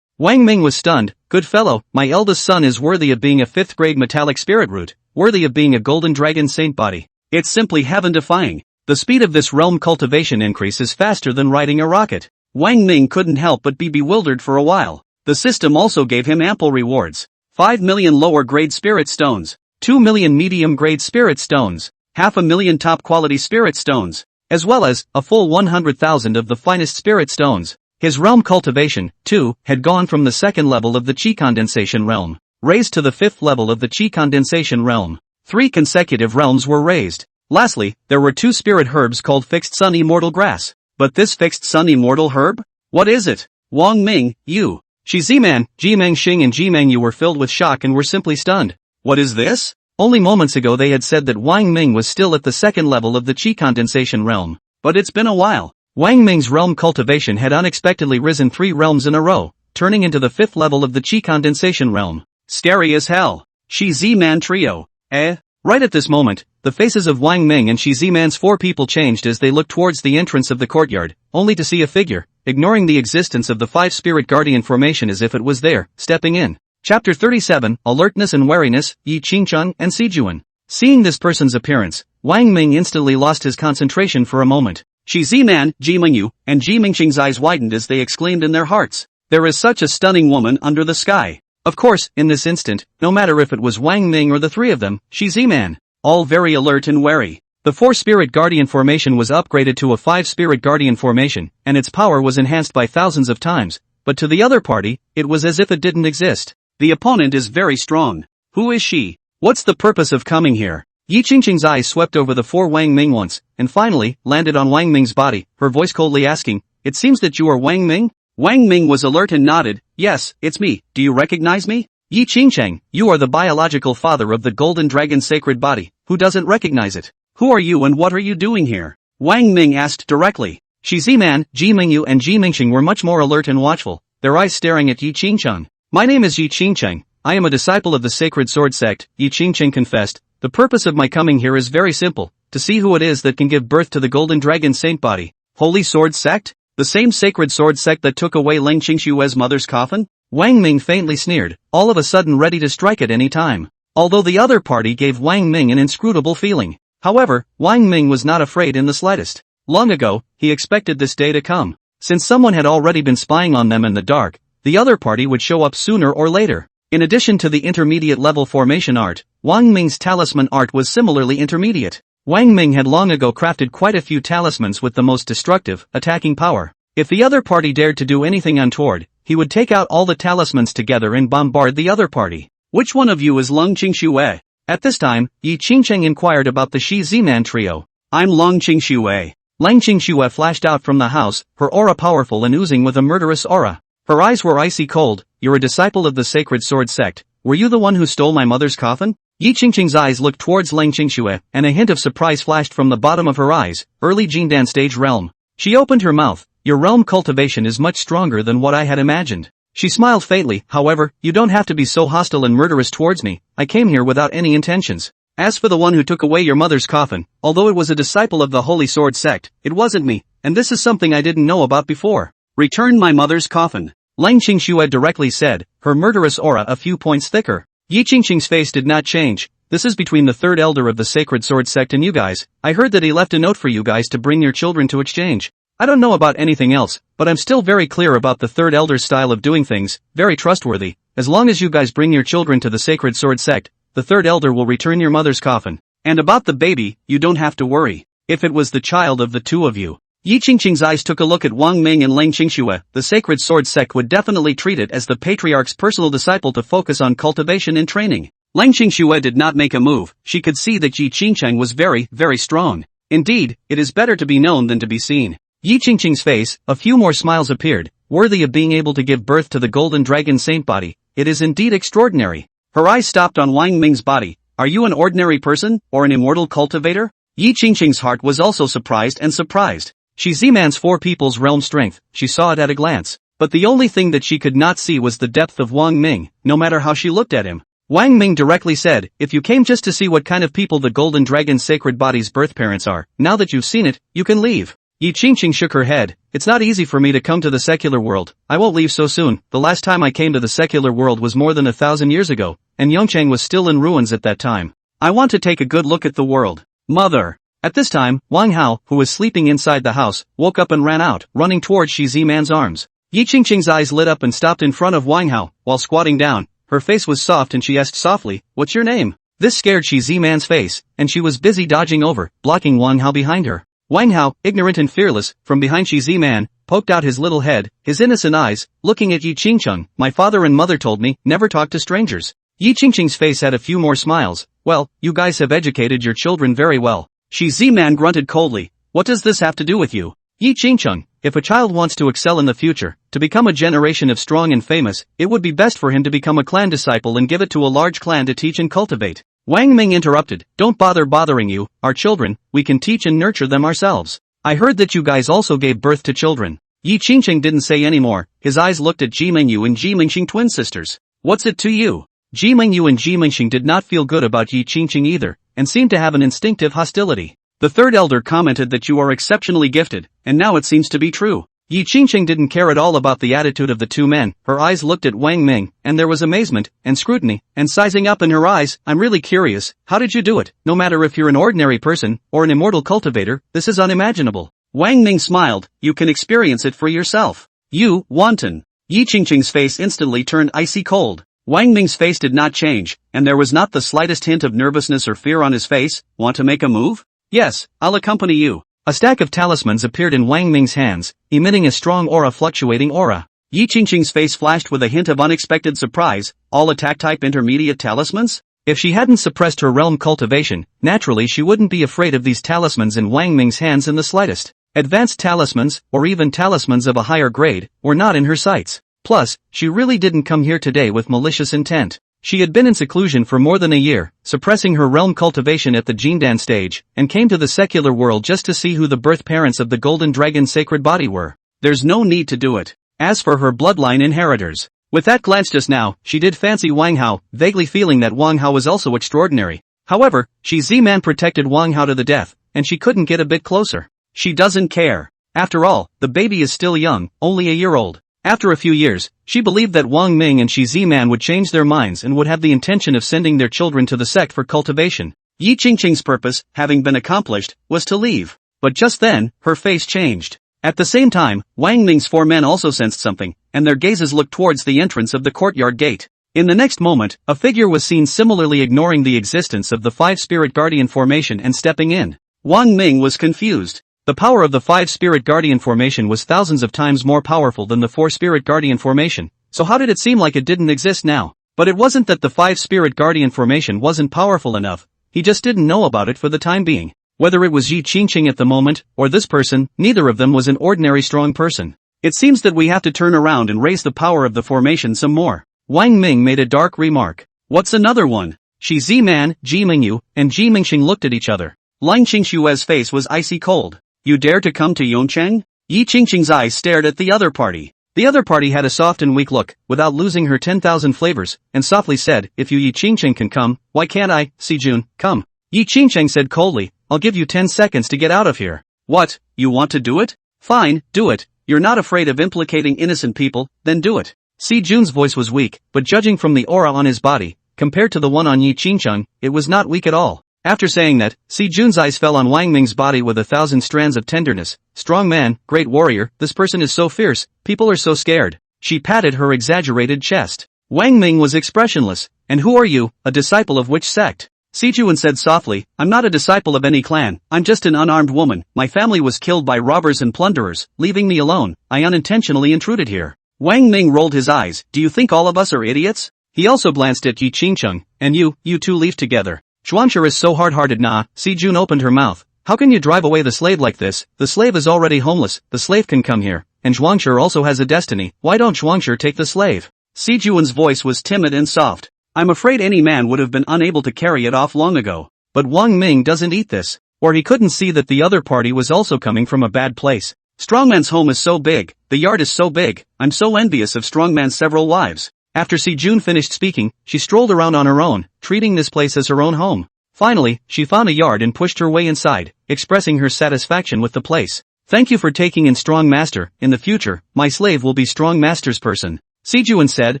Wang Ming was stunned. Good fellow, my eldest son is worthy of being a 5th grade metallic spirit root, worthy of being a golden dragon saint body. It's simply heaven-defying. The speed of this realm cultivation increase is faster than riding a rocket. Wang Ming couldn't help but be bewildered for a while. The system also gave him ample rewards. 5 million lower grade spirit stones, 2 million medium grade spirit stones, 500,000 top quality spirit stones, as well as a full 100,000 of the finest spirit stones. His realm cultivation, too, had gone from the 2nd level of the Qi condensation realm, raised to the 5th level of the Qi condensation realm. 3 consecutive realms were raised. Lastly, there were 2 spirit herbs called Fixed Sun Immortal Grass. But this Fixed Sun Immortal herb? What is it? Wang Ming, you. Shi Ziman, Ji Mengxing and Ji Mengyu were filled with shock and were simply stunned. What is this? Only moments ago they had said that Wang Ming was still at the 2nd level of the Qi condensation realm. But it's been a while. Wang Ming's realm cultivation had unexpectedly risen 3 realms in a row, turning into the 5th level of the Qi condensation realm. Scary as hell. Shi Ziman trio. Right at this moment, the faces of Wang Ming and Shi Ziman's 4 people changed as they looked towards the entrance of the courtyard, only to see a figure, ignoring the existence of the 5 spirit guardian formation as if it was there, stepping in. Chapter 37, Alertness and Wariness, Yi Qingcheng and Sijuan. Seeing this person's appearance, Wang Ming instantly lost his concentration for a moment. Shi Ziman, Ji Mingyu, and Ji Mingxing's eyes widened as they exclaimed in their hearts. There is such a stunning woman under the sky. Of course, in this instant, no matter if it was Wang Ming or the 3 of them, Shi Ziman, all very alert and wary. The 4 spirit guardian formation was upgraded to a 5 spirit guardian formation, and its power was enhanced by thousands of times, but to the other party, it was as if it didn't exist. The opponent is very strong. Who is she? What's the purpose of coming here? Yi Qingqing's eyes swept over the 4 Wang Ming once, and finally, landed on Wang Ming's body, her voice coldly asking, "It seems that you are Wang Ming?" Wang Ming was alert and nodded, "Yes, it's me, do you recognize me?" Yi Qingcheng, you are the biological father of the golden dragon sacred body, who doesn't recognize it? Who are you and what are you doing here? Wang Ming asked directly. Shi Ziman, Ji Mingyu and Ji Mingxing were much more alert and watchful, their eyes staring at Yi Qingcheng. My name is Yi Qingcheng, I am a disciple of the Sacred Sword Sect, Yi Qingcheng confessed. The purpose of my coming here is very simple, to see who it is that can give birth to the Golden Dragon Saint Body. Holy Sword Sect? The same Sacred Sword Sect that took away Leng Qingshue's mother's coffin? Wang Ming faintly sneered, all of a sudden ready to strike at any time. Although the other party gave Wang Ming an inscrutable feeling. However, Wang Ming was not afraid in the slightest. Long ago, he expected this day to come. Since someone had already been spying on them in the dark, the other party would show up sooner or later. In addition to the intermediate level formation art, Wang Ming's talisman art was similarly intermediate. Wang Ming had long ago crafted quite a few talismans with the most destructive, attacking power. If the other party dared to do anything untoward, he would take out all the talismans together and bombard the other party. Which one of you is Leng Qingxue? At this time, Yi Qingcheng inquired about the Shi Ziman trio. I'm Leng Qingxue. Leng Qingxue flashed out from the house, her aura powerful and oozing with a murderous aura. Her eyes were icy cold. You're a disciple of the Sacred Sword Sect. Were you the one who stole my mother's coffin? Yi Qingcheng's eyes looked towards Leng Qingxue, and a hint of surprise flashed from the bottom of her eyes. Early Jindan stage realm. She opened her mouth. Your realm cultivation is much stronger than what I had imagined. She smiled faintly. However, you don't have to be so hostile and murderous towards me. I came here without any intentions. As for the one who took away your mother's coffin, although it was a disciple of the Holy Sword Sect, it wasn't me, and this is something I didn't know about before. Return my mother's coffin. Leng Qingxue directly said, her murderous aura a few points thicker. Yi Qingcheng's face did not change. This is between the third elder of the Sacred Sword Sect and you guys. I heard that he left a note for you guys to bring your children to exchange. I don't know about anything else, but I'm still very clear about the third elder's style of doing things, very trustworthy. As long as you guys bring your children to the Sacred Sword Sect, the third elder will return your mother's coffin. And about the baby, you don't have to worry. If it was the child of the two of you. Yi Qingcheng's eyes took a look at Wang Ming and Leng Qingxue. The Sacred Sword Sect would definitely treat it as the patriarch's personal disciple to focus on cultivation and training. Leng Qingxue did not make a move. She could see that Yi Qingcheng was very, very strong. Indeed, it is better to be known than to be seen. Yi Qingcheng's face, a few more smiles appeared, worthy of being able to give birth to the Golden Dragon Saint Body. It is indeed extraordinary. Her eyes stopped on Wang Ming's body. Are you an ordinary person, or an immortal cultivator? Yi Qingcheng's heart was also surprised and surprised. Shi Ziman's four people's realm strength, she saw it at a glance. But the only thing that she could not see was the depth of Wang Ming, no matter how she looked at him. Wang Ming directly said, if you came just to see what kind of people the Golden Dragon's sacred body's birth parents are, now that you've seen it, you can leave. Yi Qingcheng shook her head. It's not easy for me to come to the secular world. I won't leave so soon. The last time I came to the secular world was more than 1,000 years ago, and Yongchang was still in ruins at that time. I want to take a good look at the world. Mother. At this time, Wang Hao, who was sleeping inside the house, woke up and ran out, running towards Shi Ziman's arms. Yi Qingcheng's eyes lit up and stopped in front of Wang Hao, while squatting down. Her face was soft and she asked softly, what's your name? This scared Shi Ziman's face, and she was busy dodging over, blocking Wang Hao behind her. Wang Hao, ignorant and fearless, from behind Shi Ziman, poked out his little head, his innocent eyes, looking at Yi Qingcheng. My father and mother told me, never talk to strangers. Yi Qingcheng's face had a few more smiles. Well, you guys have educated your children very well. Shi Ziman grunted coldly. What does this have to do with you? Yi Qingcheng, if a child wants to excel in the future, to become a generation of strong and famous, it would be best for him to become a clan disciple and give it to a large clan to teach and cultivate. Wang Ming interrupted, don't bother bothering you, our children, we can teach and nurture them ourselves. I heard that you guys also gave birth to children. Yi Qingcheng didn't say any more. His eyes looked at Ji Mingyu and Ji Mingxing twin sisters. What's it to you? Ji Mingyu and Ji Mingxing did not feel good about Yi Qingcheng either, and seemed to have an instinctive hostility. The third elder commented that you are exceptionally gifted, and now it seems to be true. Yi Qingcheng didn't care at all about the attitude of the two men. Her eyes looked at Wang Ming, and there was amazement, and scrutiny, and sizing up in her eyes. I'm really curious, how did you do it? No matter if you're an ordinary person, or an immortal cultivator, this is unimaginable. Wang Ming smiled, you can experience it for yourself. You, wanton. Yi Qingcheng's face instantly turned icy cold. Wang Ming's face did not change, and there was not the slightest hint of nervousness or fear on his face. Want to make a move? Yes, I'll accompany you. A stack of talismans appeared in Wang Ming's hands, emitting a strong fluctuating aura. Yi Qingcheng's face flashed with a hint of unexpected surprise. All attack-type intermediate talismans? If she hadn't suppressed her realm cultivation, naturally she wouldn't be afraid of these talismans in Wang Ming's hands in the slightest. Advanced talismans, or even talismans of a higher grade, were not in her sights. Plus, she really didn't come here today with malicious intent. She had been in seclusion for more than a year, suppressing her realm cultivation at the Jindan stage, and came to the secular world just to see who the birth parents of the Golden Dragon's sacred body were. There's no need to do it. As for her bloodline inheritors, with that glance just now, she did fancy Wang Hao, vaguely feeling that Wang Hao was also extraordinary. However, she Z-Man protected Wang Hao to the death, and she couldn't get a bit closer. She doesn't care. After all, the baby is still young, only a year old. After a few years, she believed that Wang Ming and Shi Z-Man would change their minds and would have the intention of sending their children to the sect for cultivation. Yi Qingqing's purpose, having been accomplished, was to leave. But just then, her face changed. At the same time, Wang Ming's 4 men also sensed something, and their gazes looked towards the entrance of the courtyard gate. In the next moment, a figure was seen similarly ignoring the existence of the 5 Spirit Guardian formation and stepping in. Wang Ming was confused. The power of the 5 Spirit Guardian formation was thousands of times more powerful than the 4 Spirit Guardian formation, so how did it seem like it didn't exist now? But it wasn't that the 5 Spirit Guardian formation wasn't powerful enough, he just didn't know about it for the time being. Whether it was Yi Qingqing at the moment, or this person, neither of them was an ordinary strong person. It seems that we have to turn around and raise the power of the formation some more. Wang Ming made a dark remark. What's another one? Shi Z-Man, Ji Mingyu, and Ji Mingxing looked at each other. Lang Qingshue's face was icy cold. You dare to come to Yongcheng? Yi Qingqing's eyes stared at the other party. The other party had a soft and weak look, without losing her 10,000 flavors, and softly said, if you Yi Qingqing can come, why can't I, Si Jun, come? Yi Qingqing said coldly, I'll give you 10 seconds to get out of here. What, you want to do it? Fine, do it. You're not afraid of implicating innocent people, then do it. Si Jun's voice was weak, but judging from the aura on his body, compared to the one on Yi Qingqing, it was not weak at all. After saying that, Si Jun's eyes fell on Wang Ming's body with 1,000 strands of tenderness. Strong man, great warrior, this person is so fierce, people are so scared. She patted her exaggerated chest. Wang Ming was expressionless. And who are you, a disciple of which sect? Si Jun said softly, I'm not a disciple of any clan, I'm just an unarmed woman, my family was killed by robbers and plunderers, leaving me alone, I unintentionally intruded here. Wang Ming rolled his eyes, do you think all of us are idiots? He also glanced at Yi Qingqing, and you two leave together. Zhuangshi is so hard-hearted nah, Si Jun opened her mouth. How can you drive away the slave like this? The slave is already homeless, the slave can come here, and Zhuangshi also has a destiny, why don't Zhuangshi take the slave? Si Jun's voice was timid and soft. I'm afraid any man would have been unable to carry it off long ago. But Wang Ming doesn't eat this. Or he couldn't see that the other party was also coming from a bad place. Strongman's home is so big, the yard is so big, I'm so envious of Strongman's several wives. After Si Jun finished speaking, she strolled around on her own, treating this place as her own home. Finally, she found a yard and pushed her way inside, expressing her satisfaction with the place. Thank you for taking in Strong Master, in the future, my slave will be Strong Master's person. Si Jun said,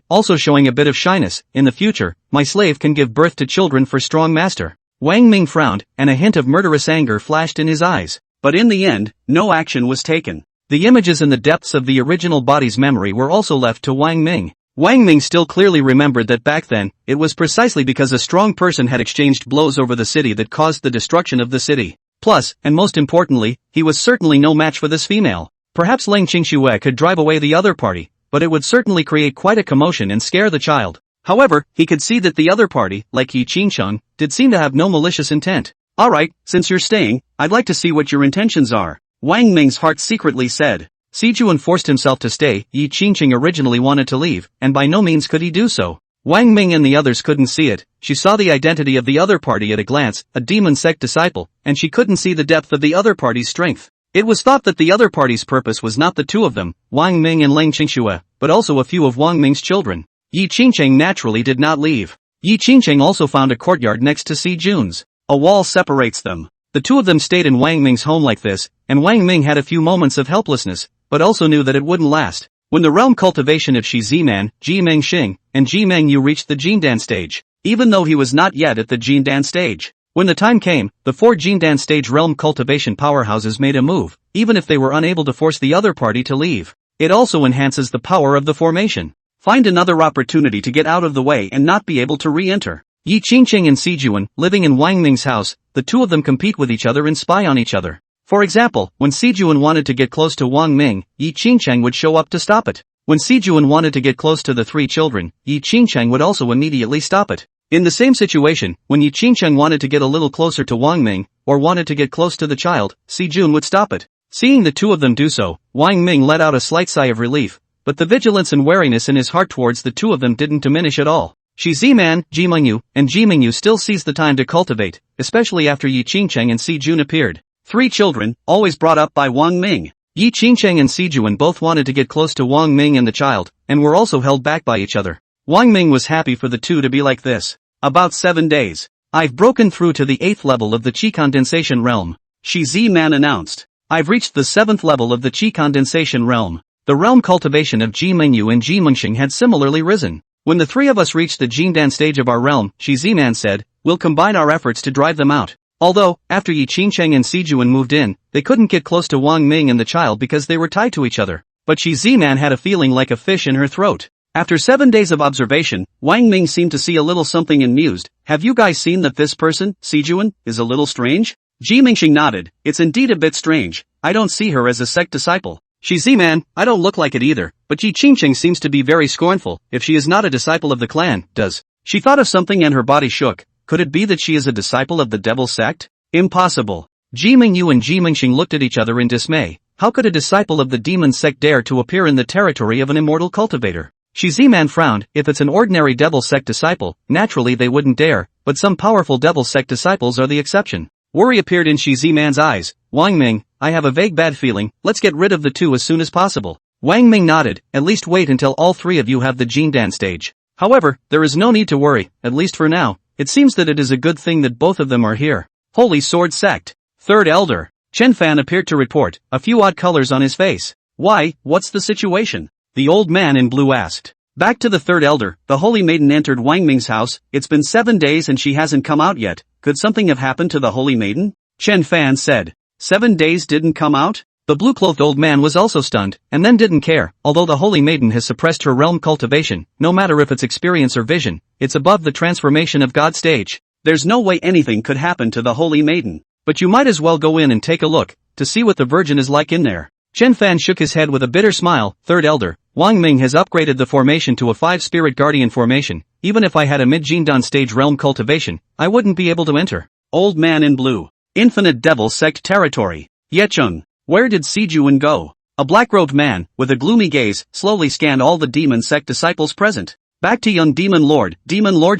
also showing a bit of shyness, in the future, my slave can give birth to children for Strong Master. Wang Ming frowned, and a hint of murderous anger flashed in his eyes. But in the end, no action was taken. The images in the depths of the original body's memory were also left to Wang Ming. Wang Ming still clearly remembered that back then, it was precisely because a strong person had exchanged blows over the city that caused the destruction of the city. Plus, and most importantly, he was certainly no match for this female. Perhaps Lang Qingxue could drive away the other party, but it would certainly create quite a commotion and scare the child. However, he could see that the other party, like Yi Qingqing, did seem to have no malicious intent. Alright, since you're staying, I'd like to see what your intentions are, Wang Ming's heart secretly said. Si Jun forced himself to stay. Yi Qingqing originally wanted to leave, and by no means could he do so. Wang Ming and the others couldn't see it. She saw the identity of the other party at a glance, a demon sect disciple, and she couldn't see the depth of the other party's strength. It was thought that the other party's purpose was not the two of them, Wang Ming and Lang Qingxue, but also a few of Wang Ming's children. Yi Qingqing naturally did not leave. Yi Qingqing also found a courtyard next to Si Jun's. A wall separates them. The two of them stayed in Wang Ming's home like this, and Wang Ming had a few moments of helplessness, but also knew that it wouldn't last. When the realm cultivation of Shi Z-Man, Ji Mingxing, and Ji Mingyu reached the Jindan stage, even though he was not yet at the Jindan stage. When the time came, the 4 Jindan stage realm cultivation powerhouses made a move, even if they were unable to force the other party to leave. It also enhances the power of the formation. Find another opportunity to get out of the way and not be able to re-enter. Yi Qingqing and Si Jun, living in Wang Ming's house, the two of them compete with each other and spy on each other. For example, when Si Jun wanted to get close to Wang Ming, Yi Qingqing would show up to stop it. When Si Jun wanted to get close to the 3 children, Yi Qingqing would also immediately stop it. In the same situation, when Yi Qingqing wanted to get a little closer to Wang Ming, or wanted to get close to the child, Si Jun would stop it. Seeing the two of them do so, Wang Ming let out a slight sigh of relief, but the vigilance and wariness in his heart towards the two of them didn't diminish at all. Shi Ziman, Ji Mingyu, and Ji Mingyu still seized the time to cultivate, especially after Yi Qingcheng and Si Jun appeared. 3 children, always brought up by Wang Ming. Yi Qingcheng and Si Jun both wanted to get close to Wang Ming and the child, and were also held back by each other. Wang Ming was happy for the two to be like this. About 7 days. I've broken through to the 8th level of the Qi condensation realm. Shi Ziman announced. I've reached the 7th level of the Qi condensation realm. The realm cultivation of Ji Mingyu and Ji Mingxing had similarly risen. When the 3 of us reached the Jindan stage of our realm, Shi Ziman said, we'll combine our efforts to drive them out. Although, after Yi Qingcheng and Si Jun moved in, they couldn't get close to Wang Ming and the child because they were tied to each other. But Shi Ziman had a feeling like a fish in her throat. After 7 days of observation, Wang Ming seemed to see a little something and mused, have you guys seen that this person, Si Jun, is a little strange? Ji Mingxing nodded, it's indeed a bit strange, I don't see her as a sect disciple. Shi Ziman, I don't look like it either, but Yi Qingcheng seems to be very scornful, if she is not a disciple of the clan, does. She thought of something and her body shook, could it be that she is a disciple of the devil sect? Impossible. Ji Mingyu and Ji Mingxing looked at each other in dismay, how could a disciple of the demon sect dare to appear in the territory of an immortal cultivator? Shi Ziman frowned, if it's an ordinary devil sect disciple, naturally they wouldn't dare, but some powerful devil sect disciples are the exception. Worry appeared in Shi Ziman's eyes, Wang Ming, I have a vague bad feeling, let's get rid of the two as soon as possible. Wang Ming nodded, at least wait until all 3 of you have the Jindan stage. However, there is no need to worry, at least for now, it seems that it is a good thing that both of them are here. Holy Sword Sect. 3rd Elder. Chen Fan appeared to report, a few odd colors on his face. Why, what's the situation? The old man in blue asked. Back to the 3rd Elder, the Holy Maiden entered Wang Ming's house, it's been 7 days and she hasn't come out yet, could something have happened to the Holy Maiden? Chen Fan said. 7 days didn't come out? The blue-clothed old man was also stunned, and then didn't care, although the Holy Maiden has suppressed her realm cultivation, no matter if it's experience or vision, it's above the transformation of God stage. There's no way anything could happen to the Holy Maiden. But you might as well go in and take a look, to see what the Virgin is like in there. Chen Fan shook his head with a bitter smile, 3rd Elder, Wang Ming has upgraded the formation to a 5-Spirit Guardian formation, even if I had a mid-Jindan stage realm cultivation, I wouldn't be able to enter. Old man in blue. Infinite Devil Sect territory. Yechung. Where did Si Jun go? A black-robed man, with a gloomy gaze, slowly scanned all the demon sect disciples present. Back to young Demon Lord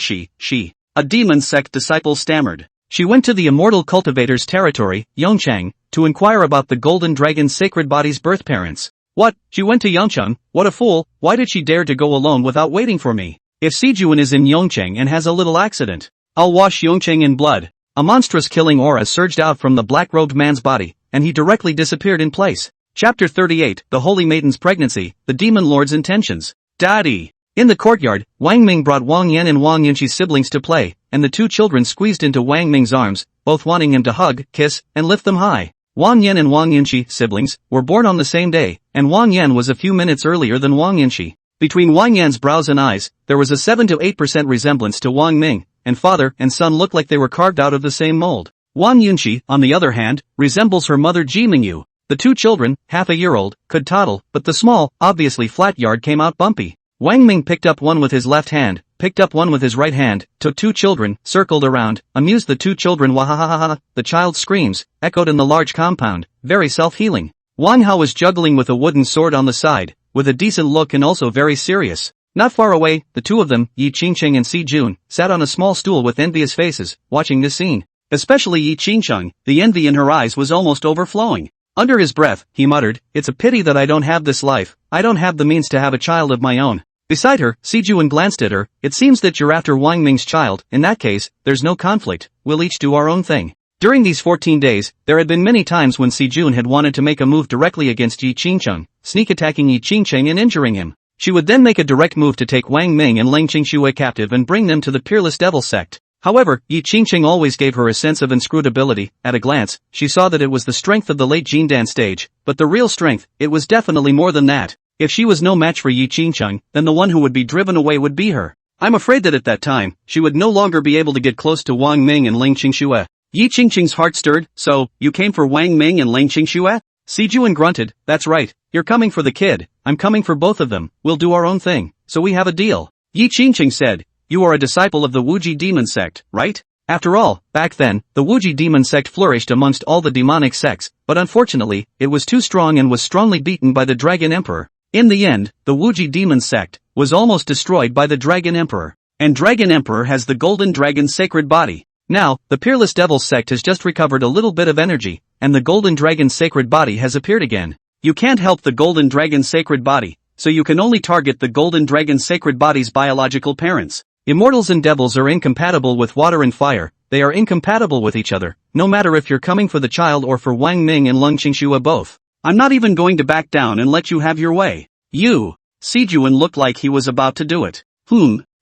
she. A demon sect disciple stammered. She went to the immortal cultivator's territory, Yongchang, to inquire about the golden dragon's sacred body's birth parents. What? She went to Yongchang? What a fool, why did she dare to go alone without waiting for me? If Si Jun is in Yongchang and has a little accident, I'll wash Yongchang in blood. A monstrous killing aura surged out from the black-robed man's body, and he directly disappeared in place. Chapter 38, The Holy Maiden's Pregnancy, The Demon Lord's Intentions. Daddy. In the courtyard, Wang Ming brought Wang Yan and Wang Yinqi's siblings to play, and the 2 children squeezed into Wang Ming's arms, both wanting him to hug, kiss, and lift them high. Wang Yan and Wang Yinqi, siblings, were born on the same day, and Wang Yan was a few minutes earlier than Wang Yinqi. Between Wang Yan's brows and eyes, there was a 7 to 8% resemblance to Wang Ming, and father and son looked like they were carved out of the same mold. Wang Yunqi, on the other hand, resembles her mother Ji Mingyu. The 2 children, half a year old, could toddle, but the small, obviously flat yard came out bumpy. Wang Ming picked up one with his left hand, picked up one with his right hand, took 2 children, circled around, amused the 2 children wahahaha, the child's screams, echoed in the large compound, very self-healing. Wang Hao was juggling with a wooden sword on the side, with a decent look and also very serious. Not far away, the 2 of them, Yi Qingcheng and Si Jun, sat on a small stool with envious faces, watching this scene. Especially Yi Qingcheng, the envy in her eyes was almost overflowing. Under his breath, he muttered, it's a pity that I don't have this life, I don't have the means to have a child of my own. Beside her, Si Jun glanced at her, it seems that you're after Wang Ming's child, in that case, there's no conflict, we'll each do our own thing. During these 14 days, there had been many times when Si Jun had wanted to make a move directly against Yi Qingcheng, sneak attacking Yi Qingcheng and injuring him. She would then make a direct move to take Wang Ming and Leng Qingxue captive and bring them to the Peerless Devil Sect. However, Yi Qingcheng always gave her a sense of inscrutability. At a glance, she saw that it was the strength of the late Jindan stage, but the real strength, it was definitely more than that. If she was no match for Yi Qingcheng, then the one who would be driven away would be her. I'm afraid that at that time, she would no longer be able to get close to Wang Ming and Leng Qingxue. Yi Qingcheng's heart stirred, so, you came for Wang Ming and Leng Qingxue? Si Jun grunted, that's right, you're coming for the kid, I'm coming for both of them, we'll do our own thing, so we have a deal. Yi Qingcheng said, you are a disciple of the Wuji demon sect, right? After all, back then, the Wuji demon sect flourished amongst all the demonic sects, but unfortunately, it was too strong and was strongly beaten by the Dragon Emperor. In the end, the Wuji demon sect was almost destroyed by the Dragon Emperor. And Dragon Emperor has the Golden Dragon's sacred body. Now, the Peerless Devil sect has just recovered a little bit of energy, and the Golden Dragon's sacred body has appeared again. You can't help the Golden Dragon's sacred body, so you can only target the Golden Dragon's sacred body's biological parents. Immortals and devils are incompatible with water and fire, they are incompatible with each other, no matter if you're coming for the child or for Wang Ming and Leng Qingxue both. I'm not even going to back down and let you have your way. Sijuan looked like he was about to do it.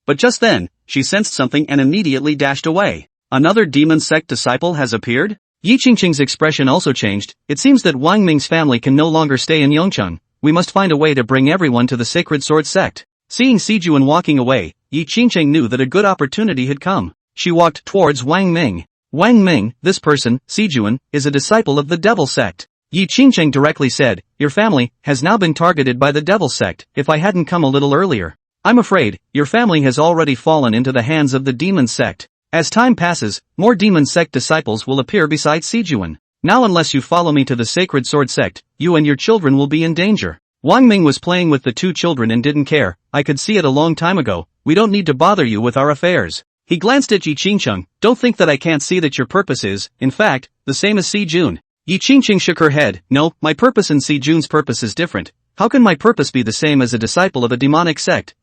But just then, she sensed something and immediately dashed away. Another demon sect disciple has appeared? Yi Qingqing's expression also changed. It seems that Wang Ming's family can no longer stay in Yongcheng. We must find a way to bring everyone to the Sacred Sword sect. Seeing Sijuan walking away, Yi Qingqing knew that a good opportunity had come. She walked towards Wang Ming. Wang Ming, this person, Sijuan, is a disciple of the Devil sect. Yi Qingqing directly said, your family has now been targeted by the Devil sect. If I hadn't come a little earlier, I'm afraid your family has already fallen into the hands of the Demon sect. As time passes, more Demon sect disciples will appear besides Sijuan. Now unless you follow me to the Sacred Sword sect, you and your children will be in danger. Wang Ming was playing with the two children and didn't care. I could see it a long time ago. We don't need to bother you with our affairs. He glanced at Yi Qingqing. Don't think that I can't see that your purpose is, in fact, the same as Sijun. Yi Qingqing shook her head. No, my purpose and Sijun's purpose is different. How can my purpose be the same as a disciple of a demonic sect?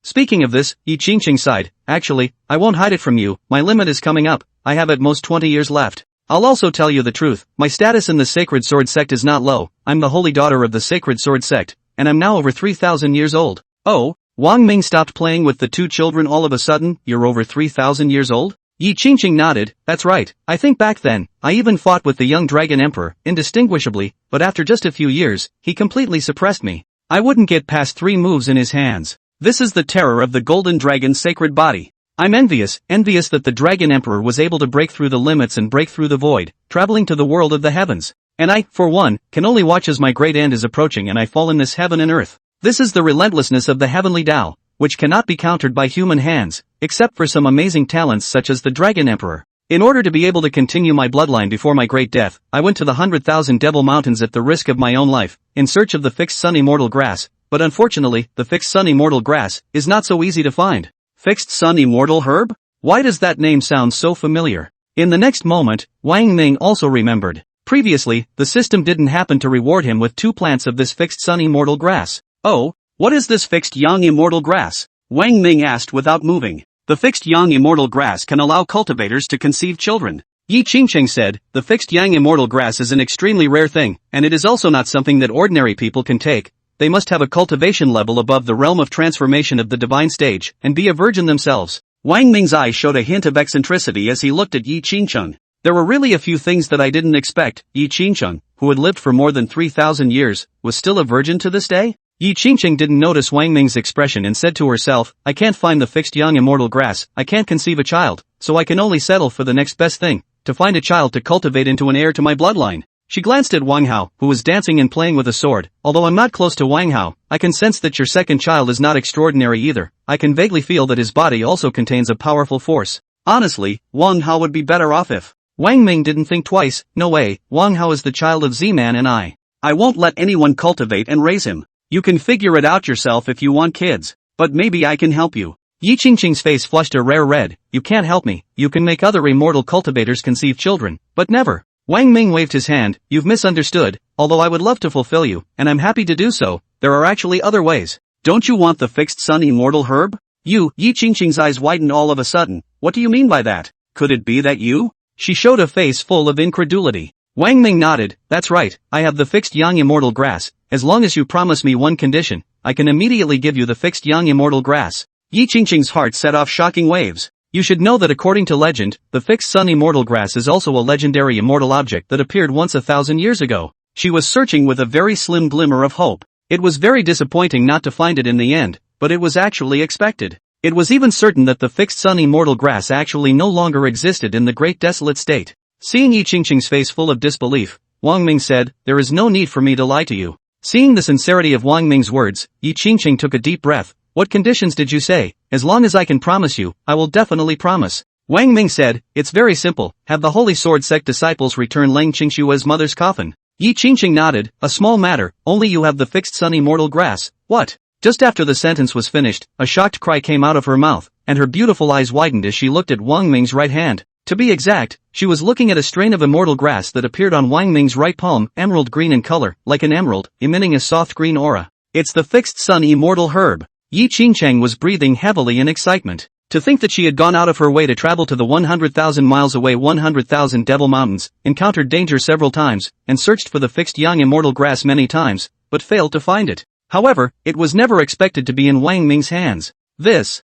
Speaking of this, Yi Qingqing sighed. Actually, I won't hide it from you, my limit is coming up. I have at most 20 years left. I'll also tell you the truth, my status in the Sacred Sword sect is not low. I'm the holy daughter of the Sacred Sword sect, and I'm now over 3,000 years old. Oh? Wang Ming stopped playing with the two children all of a sudden. You're over 3,000 years old? Yi Qingqing nodded. That's right, I think back then, I even fought with the young Dragon Emperor, indistinguishably, but after just a few years, he completely suppressed me. I wouldn't get past 3 moves in his hands. This is the terror of the Golden Dragon's sacred body. I'm envious that the Dragon Emperor was able to break through the limits and break through the void, traveling to the world of the heavens. And I, for one, can only watch as my great end is approaching and I fall in this heaven and earth. This is the relentlessness of the heavenly Tao, which cannot be countered by human hands, except for some amazing talents such as the Dragon Emperor. In order to be able to continue my bloodline before my great death, I went to the 100,000 Devil Mountains at the risk of my own life, in search of the fixed sun immortal grass, but unfortunately, the fixed sun immortal grass is not so easy to find. Fixed sun immortal herb? Why does that name sound so familiar? In the next moment, Wang Ming also remembered. Previously, the system didn't happen to reward him with 2 plants of this fixed sun immortal grass. Oh, what is this fixed yang immortal grass? Wang Ming asked without moving. The fixed yang immortal grass can allow cultivators to conceive children. Yi Qingqing said, the fixed yang immortal grass is an extremely rare thing, and it is also not something that ordinary people can take. They must have a cultivation level above the realm of transformation of the divine stage, and be a virgin themselves. Wang Ming's eyes showed a hint of eccentricity as he looked at Yi Qingqing. There were really a few things that I didn't expect. Yi Qingqing, who had lived for more than 3,000 years, was still a virgin to this day? Yi Qingqing didn't notice Wang Ming's expression and said to herself, I can't find the fixed young immortal grass, I can't conceive a child, so I can only settle for the next best thing, to find a child to cultivate into an heir to my bloodline. She glanced at Wang Hao, who was dancing and playing with a sword. Although I'm not close to Wang Hao, I can sense that your second child is not extraordinary either. I can vaguely feel that his body also contains a powerful force. Honestly, Wang Hao would be better off if... Wang Ming didn't think twice. No way, Wang Hao is the child of Z-Man and I won't let anyone cultivate and raise him. You can figure it out yourself if you want kids. But maybe I can help you. Yi Qingqing's face flushed a rare red. You can't help me. You can make other immortal cultivators conceive children, but never. Wang Ming waved his hand. You've misunderstood. Although I would love to fulfill you, and I'm happy to do so, there are actually other ways. Don't you want the fixed sun immortal herb? Yi Qingqing's eyes widened all of a sudden. What do you mean by that? Could it be that you? She showed a face full of incredulity. Wang Ming nodded. That's right, I have the fixed yang immortal grass. As long as you promise me one condition, I can immediately give you the fixed yang immortal grass. Yi Qingqing's heart set off shocking waves. You should know that according to legend, the fixed sun immortal grass is also a legendary immortal object that appeared once 1,000 years ago. She was searching with a very slim glimmer of hope. It was very disappointing not to find it in the end, but it was actually expected. It was even certain that the fixed sun immortal grass actually no longer existed in the great desolate state. Seeing Yi Qingqing's face full of disbelief, Wang Ming said, there is no need for me to lie to you. Seeing the sincerity of Wang Ming's words, Yi Qingqing took a deep breath. What conditions did you say? As long as I can promise you, I will definitely promise. Wang Ming said, it's very simple, have the Holy Sword sect disciples return Leng Qingshue's mother's coffin. Yi Qingqing nodded, a small matter, only you have the fixed sun immortal grass. What? Just after the sentence was finished, a shocked cry came out of her mouth. and her beautiful eyes widened as she looked at Wang Ming's right hand. To be exact, she was looking at a strain of immortal grass that appeared on Wang Ming's right palm, emerald green in color, like an emerald, emitting a soft green aura. It's the fixed sun immortal herb. Yi Qingcheng was breathing heavily in excitement. To think that she had gone out of her way to travel to the 100,000 miles away 100,000 Devil Mountains, encountered danger several times, and searched for the fixed yang immortal grass many times, but failed to find it. However, it was never expected to be in Wang Ming's hands.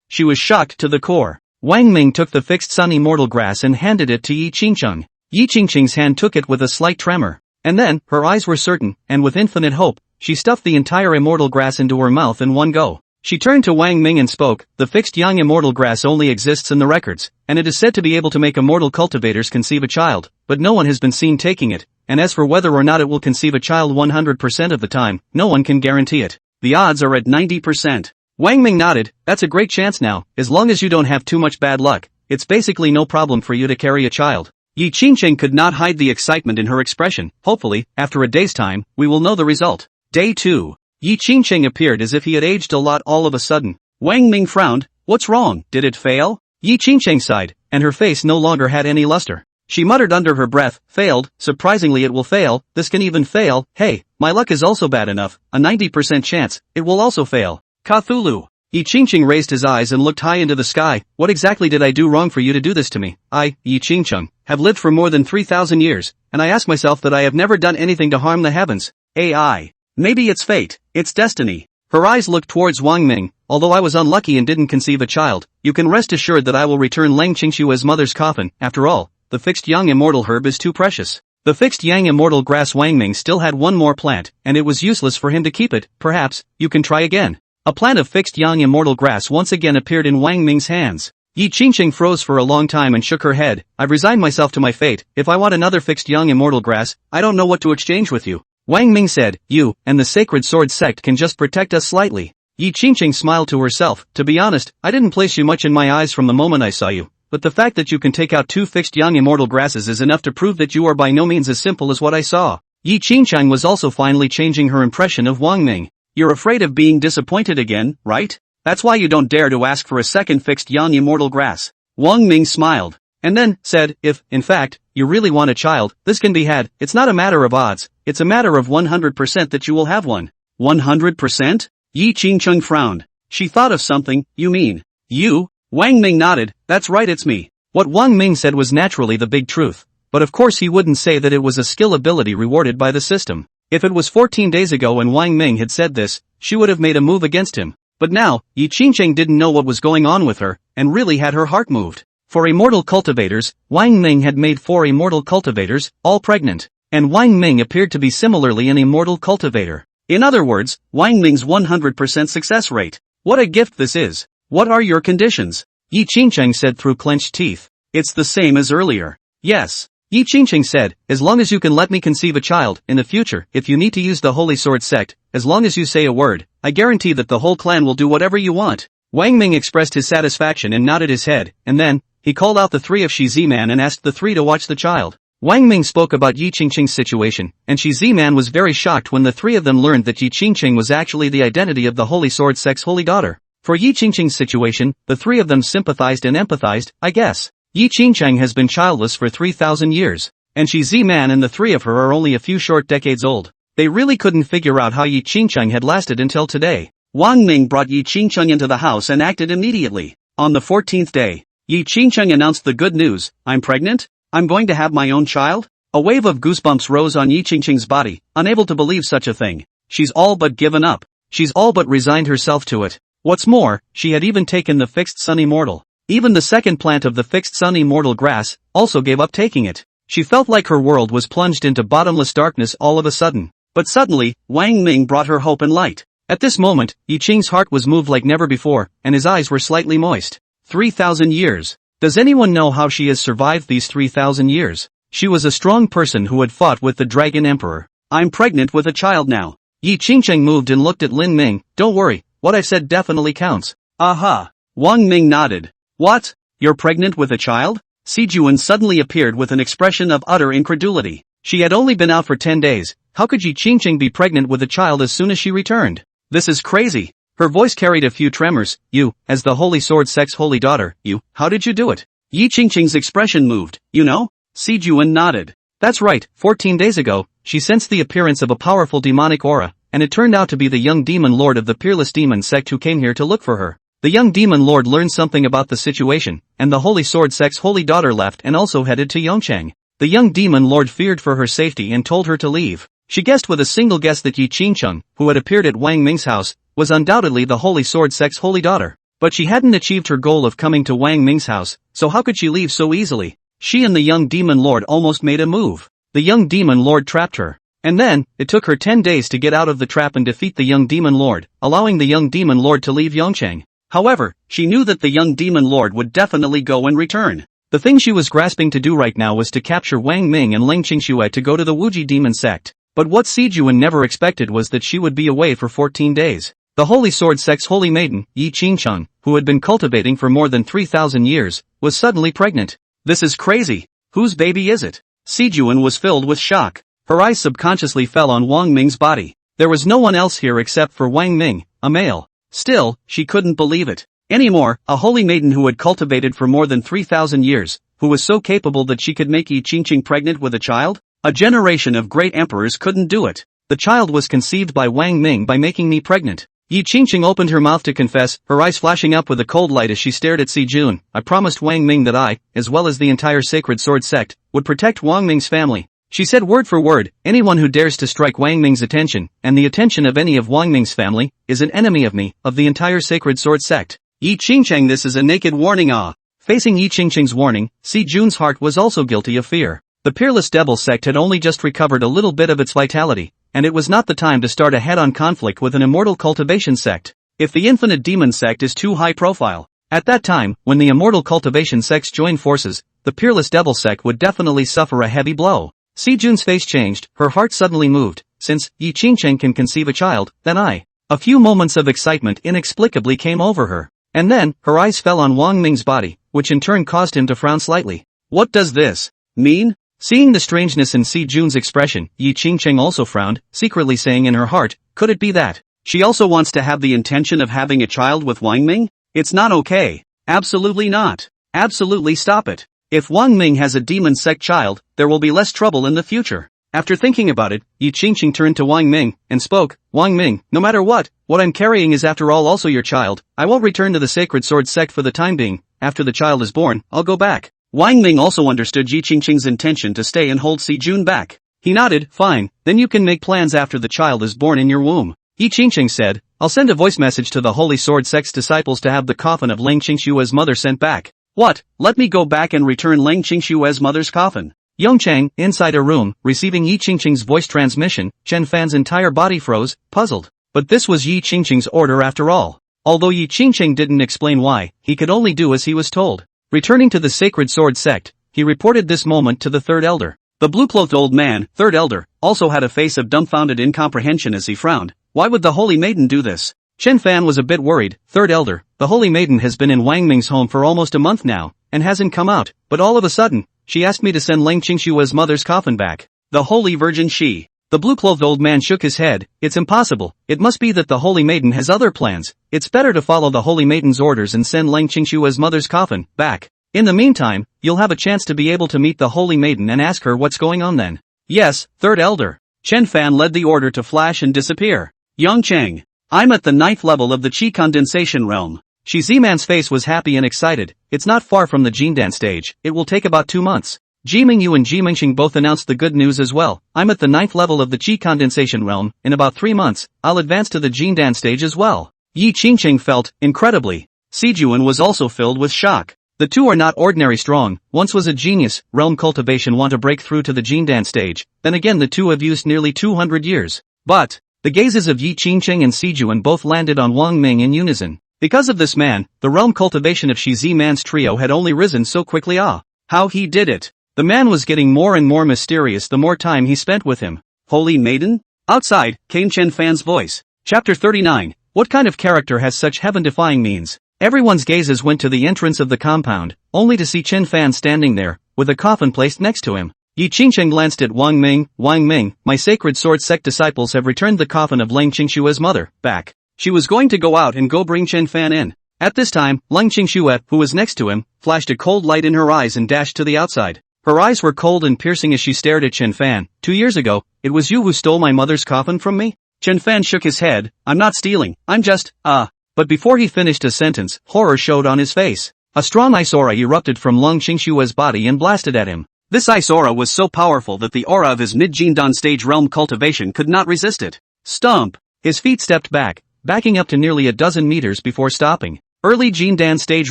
She was shocked to the core. Wang Ming took the fixed sun immortal grass and handed it to Yi Qingcheng. Yi Qingcheng's hand took it with a slight tremor. And then, her eyes were certain, and with infinite hope, she stuffed the entire immortal grass into her mouth in one go. She turned to Wang Ming and spoke, "The fixed yang immortal grass only exists in the records, and it is said to be able to make immortal cultivators conceive a child, but no one has been seen taking it, and as for whether or not it will conceive a child 100% of the time, no one can guarantee it. The odds are at 90%. Wang Ming nodded, "That's a great chance now, as long as you don't have too much bad luck, it's basically no problem for you to carry a child." Yi Qingcheng could not hide the excitement in her expression. "Hopefully, after a day's time, we will know the result." Day 2. Yi Qingcheng appeared as if he had aged a lot all of a sudden. Wang Ming frowned. "What's wrong, did it fail?" Yi Qingcheng sighed, and her face no longer had any luster. She muttered under her breath, "Failed, surprisingly it will fail, this can even fail, hey, my luck is also bad enough, a 90% chance, it will also fail. Cthulhu." Yi Qingcheng raised his eyes and looked high into the sky. "What exactly did I do wrong for you to do this to me? I, Yi Qingcheng, have lived for more than 3,000 years, and I ask myself that I have never done anything to harm the heavens. AI. Maybe it's fate, it's destiny." Her eyes looked towards Wang Ming. "Although I was unlucky and didn't conceive a child, you can rest assured that I will return Leng Qingshu as mother's coffin. After all, the fixed yang immortal herb is too precious." The fixed yang immortal grass. Wang Ming still had one more plant, and it was useless for him to keep it. "Perhaps, you can try again." A plant of fixed yang immortal grass once again appeared in Wang Ming's hands. Yi Qingcheng froze for a long time and shook her head. "I've resigned myself to my fate. If I want another fixed yang immortal grass, I don't know what to exchange with you." Wang Ming said, "You, and the Sacred Sword sect can just protect us slightly." Yi Qingcheng smiled to herself. "To be honest, I didn't place you much in my eyes from the moment I saw you, but the fact that you can take out 2 fixed yang immortal grasses is enough to prove that you are by no means as simple as what I saw." Yi Qingcheng was also finally changing her impression of Wang Ming. "You're afraid of being disappointed again, right? That's why you don't dare to ask for a second fixed yang immortal grass." Wang Ming smiled, and then said, "If, in fact, you really want a child, this can be had. It's not a matter of odds, it's a matter of 100% that you will have one." 100%? Yi Qingcheng frowned. She thought of something. "You mean, you?" Wang Ming nodded. "That's right, it's me." What Wang Ming said was naturally the big truth, but of course he wouldn't say that it was a skill ability rewarded by the system. If it was 14 days ago and Wang Ming had said this, she would have made a move against him. But now, Yi Qingcheng didn't know what was going on with her, and really had her heart moved. For immortal cultivators, Wang Ming had made 4 immortal cultivators, all pregnant. And Wang Ming appeared to be similarly an immortal cultivator. In other words, Wang Ming's 100% success rate. What a gift this is. "What are your conditions?" Yi Qingcheng said through clenched teeth. "It's the same as earlier." "Yes." Yi Qingcheng said, "As long as you can let me conceive a child, in the future, if you need to use the Holy Sword sect, as long as you say a word, I guarantee that the whole clan will do whatever you want." Wang Ming expressed his satisfaction and nodded his head, and then, he called out the 3 of Shi Ziman and asked the 3 to watch the child. Wang Ming spoke about Yi Qingcheng's situation, and Shi Ziman was very shocked when the 3 of them learned that Yi Qingcheng was actually the identity of the Holy Sword sect's holy daughter. For Yi Qingcheng's situation, the 3 of them sympathized and empathized, I guess. Yi Qingcheng has been childless for 3,000 years, and Shi Ziman and the 3 of her are only a few short decades old. They really couldn't figure out how Yi Qingcheng had lasted until today. Wang Ming brought Yi Qingcheng into the house and acted immediately. On the 14th day, Yi Qingcheng announced the good news. "I'm pregnant? I'm going to have my own child?" A wave of goosebumps rose on Yi Qingcheng's body, unable to believe such a thing. She's all but given up. She's all but resigned herself to it. What's more, she had even taken the fixed sun immortal. Even the second plant of the fixed sun immortal grass also gave up taking it. She felt like her world was plunged into bottomless darkness all of a sudden. But suddenly, Wang Ming brought her hope and light. At this moment, Yi Qing's heart was moved like never before, and his eyes were slightly moist. 3,000 years. Does anyone know how she has survived these 3,000 years? She was a strong person who had fought with the Dragon Emperor. "I'm pregnant with a child now." Yi Qingcheng moved and looked at Lin Ming. "Don't worry, what I've said definitely counts." "Aha." Wang Ming nodded. "What? You're pregnant with a child?" Si Juan suddenly appeared with an expression of utter incredulity. She had only been out for 10 days. How could Yi Qingcheng be pregnant with a child as soon as she returned? "This is crazy. Her voice carried a few tremors. You, as the Holy Sword Sect's holy daughter, how did you do it? Yi Qingqing's expression moved. You know? Si Juan nodded. That's right, 14 days ago, she sensed the appearance of a powerful demonic aura, and it turned out to be the young demon lord of the Peerless Demon Sect who came here to look for her. The young demon lord learned something about the situation, and the Holy Sword Sect's holy daughter left and also headed to Yongchang. The young demon lord feared for her safety and told her to leave. She guessed with a single guess that Yi Qingqing, who had appeared at Wang Ming's house, was undoubtedly the Holy Sword Sect's holy daughter. But she hadn't achieved her goal of coming to Wang Ming's house, so how could she leave so easily? She and the young demon lord almost made a move. The young demon lord trapped her. And then, it took her 10 days to get out of the trap and defeat the young demon lord, allowing the young demon lord to leave Yongchang. However, she knew that the young demon lord would definitely go and return. The thing she was grasping to do right now was to capture Wang Ming and Leng Qingxue to go to the Wuji demon sect. But what Si Juan never expected was that she would be away for 14 days. The Holy Sword Sect's holy maiden, Yi Qingqing, who had been cultivating for more than 3,000 years, was suddenly pregnant. This is crazy. Whose baby is it? Si Juan was filled with shock. Her eyes subconsciously fell on Wang Ming's body. There was no one else here except for Wang Ming, a male. Still, she couldn't believe it. Anymore, a holy maiden who had cultivated for more than 3,000 years, who was so capable that she could make Yi Qingqing pregnant with a child? A generation of great emperors couldn't do it. The child was conceived by Wang Ming by making me pregnant. Yi Qingqing opened her mouth to confess, her eyes flashing up with a cold light as she stared at Si Juan. I promised Wang Ming that I, as well as the entire Sacred Sword Sect, would protect Wang Ming's family. She said word for word, anyone who dares to strike Wang Ming's attention, and the attention of any of Wang Ming's family, is an enemy of me, of the entire Sacred Sword Sect. Yi Qingqing, this is a naked warning. Facing Yi Qingqing's warning, Si Juan's heart was also guilty of fear. The Peerless Devil Sect had only just recovered a little bit of its vitality, and it was not the time to start a head-on conflict with an immortal cultivation sect. If the Infinite Demon Sect is too high profile, at that time, when the immortal cultivation sects join forces, the Peerless Devil Sect would definitely suffer a heavy blow. Si Juan's face changed, her heart suddenly moved. Since Yi Qingqing can conceive a child, then I. A few moments of excitement inexplicably came over her. And then, her eyes fell on Wang Ming's body, which in turn caused him to frown slightly. What does this mean? Seeing the strangeness in Si Juan's expression, Yi Qingqing also frowned, secretly saying in her heart, could it be that she also wants to have the intention of having a child with Wang Ming? It's not okay. Absolutely not. Absolutely stop it. If Wang Ming has a demon sect child, there will be less trouble in the future. After thinking about it, Yi Qingqing turned to Wang Ming, and spoke, Wang Ming, no matter what I'm carrying is after all also your child. I won't return to the Sacred Sword Sect for the time being. After the child is born, I'll go back. Wang Ming also understood Yi Qingqing's intention to stay and hold Si Juan back. He nodded, fine, then you can make plans after the child is born in your womb. Yi Qingqing said, I'll send a voice message to the Holy Sword Sect's disciples to have the coffin of Leng Qingxue's mother sent back. What? Let me go back and return Leng Qingxue's mother's coffin. Yongchang, inside a room, receiving Yi Qingqing's voice transmission, Chen Fan's entire body froze, puzzled. But this was Yi Qingqing's order after all. Although Yi Qingqing didn't explain why, he could only do as he was told. Returning to the Sacred Sword Sect, he reported this moment to the third elder. The blue-clothed old man, third elder, also had a face of dumbfounded incomprehension as he frowned. Why would the Holy Maiden do this? Chen Fan was a bit worried. Third elder, the Holy Maiden has been in Wang Ming's home for almost a month now, and hasn't come out, but all of a sudden, she asked me to send Leng Qingxue's mother's coffin back. The Holy Virgin she. The blue-clothed old man shook his head. It's impossible. It must be that the Holy Maiden has other plans. It's better to follow the Holy Maiden's orders and send Leng Qingxue's mother's coffin back. In the meantime, you'll have a chance to be able to meet the Holy Maiden and ask her what's going on then. Yes, third elder. Chen Fan led the order to flash and disappear. Yongchang. I'm at the 9th level of the Qi condensation realm. Shi Ziman's face was happy and excited. It's not far from the Jindan stage. It will take about 2 months. Ji Mingyu and Ji Mingxing both announced the good news as well. I'm at the 9th level of the Qi condensation realm. In about 3 months, I'll advance to the Jindan stage as well. Yi Qingqing felt, incredibly. Si Juan was also filled with shock. The two are not ordinary strong. Once was a genius, realm cultivation want to break through to the Jindan stage. Then again the two have used nearly 200 years. But, the gazes of Yi Qingqing and Si Juan both landed on Wang Ming in unison. Because of this man, the realm cultivation of Shi Ziman's trio had only risen so quickly. How he did it. The man was getting more and more mysterious the more time he spent with him. Holy Maiden? Outside, came Chen Fan's voice. Chapter 39. What kind of character has such heaven-defying means? Everyone's gazes went to the entrance of the compound, only to see Chen Fan standing there, with a coffin placed next to him. Yi Qingqing glanced at Wang Ming. Wang Ming, my Sacred Sword Sect disciples have returned the coffin of Leng Qingxue's mother back. She was going to go out and go bring Chen Fan in. At this time, Leng Qingxue, who was next to him, flashed a cold light in her eyes and dashed to the outside. Her eyes were cold and piercing as she stared at Chen Fan. 2 years ago, it was you who stole my mother's coffin from me? Chen Fan shook his head. I'm not stealing, I'm just, But before he finished a sentence, horror showed on his face. A strong ice aura erupted from Leng Qingxue's body and blasted at him. This ice aura was so powerful that the aura of his mid-Jindan stage realm cultivation could not resist it. Stomp! His feet stepped back, backing up to nearly a dozen meters before stopping. Early Jindan stage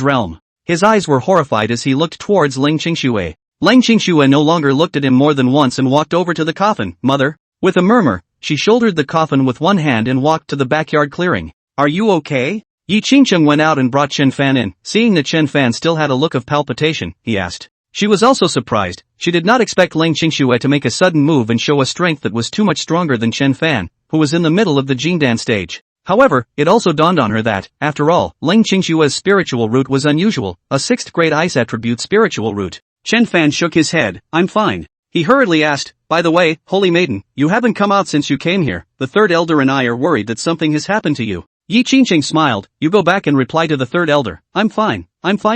realm. His eyes were horrified as he looked towards Leng Qingxue. Leng Qingxue no longer looked at him more than once and walked over to the coffin. Mother? With a murmur, she shouldered the coffin with one hand and walked to the backyard clearing. Are you okay? Yi Qingcheng went out and brought Chen Fan in. Seeing that Chen Fan still had a look of palpitation, he asked. She was also surprised. She did not expect Leng Qingxue to make a sudden move and show a strength that was too much stronger than Chen Fan, who was in the middle of the Jindan stage. However, it also dawned on her that, after all, Leng Qingxue's spiritual root was unusual, a 6th grade ice attribute spiritual root. Chen Fan shook his head. I'm fine. He hurriedly asked, by the way, Holy Maiden, you haven't come out since you came here. The third elder and I are worried that something has happened to you. Yi Qingcheng smiled. You go back and reply to the third elder. I'm fine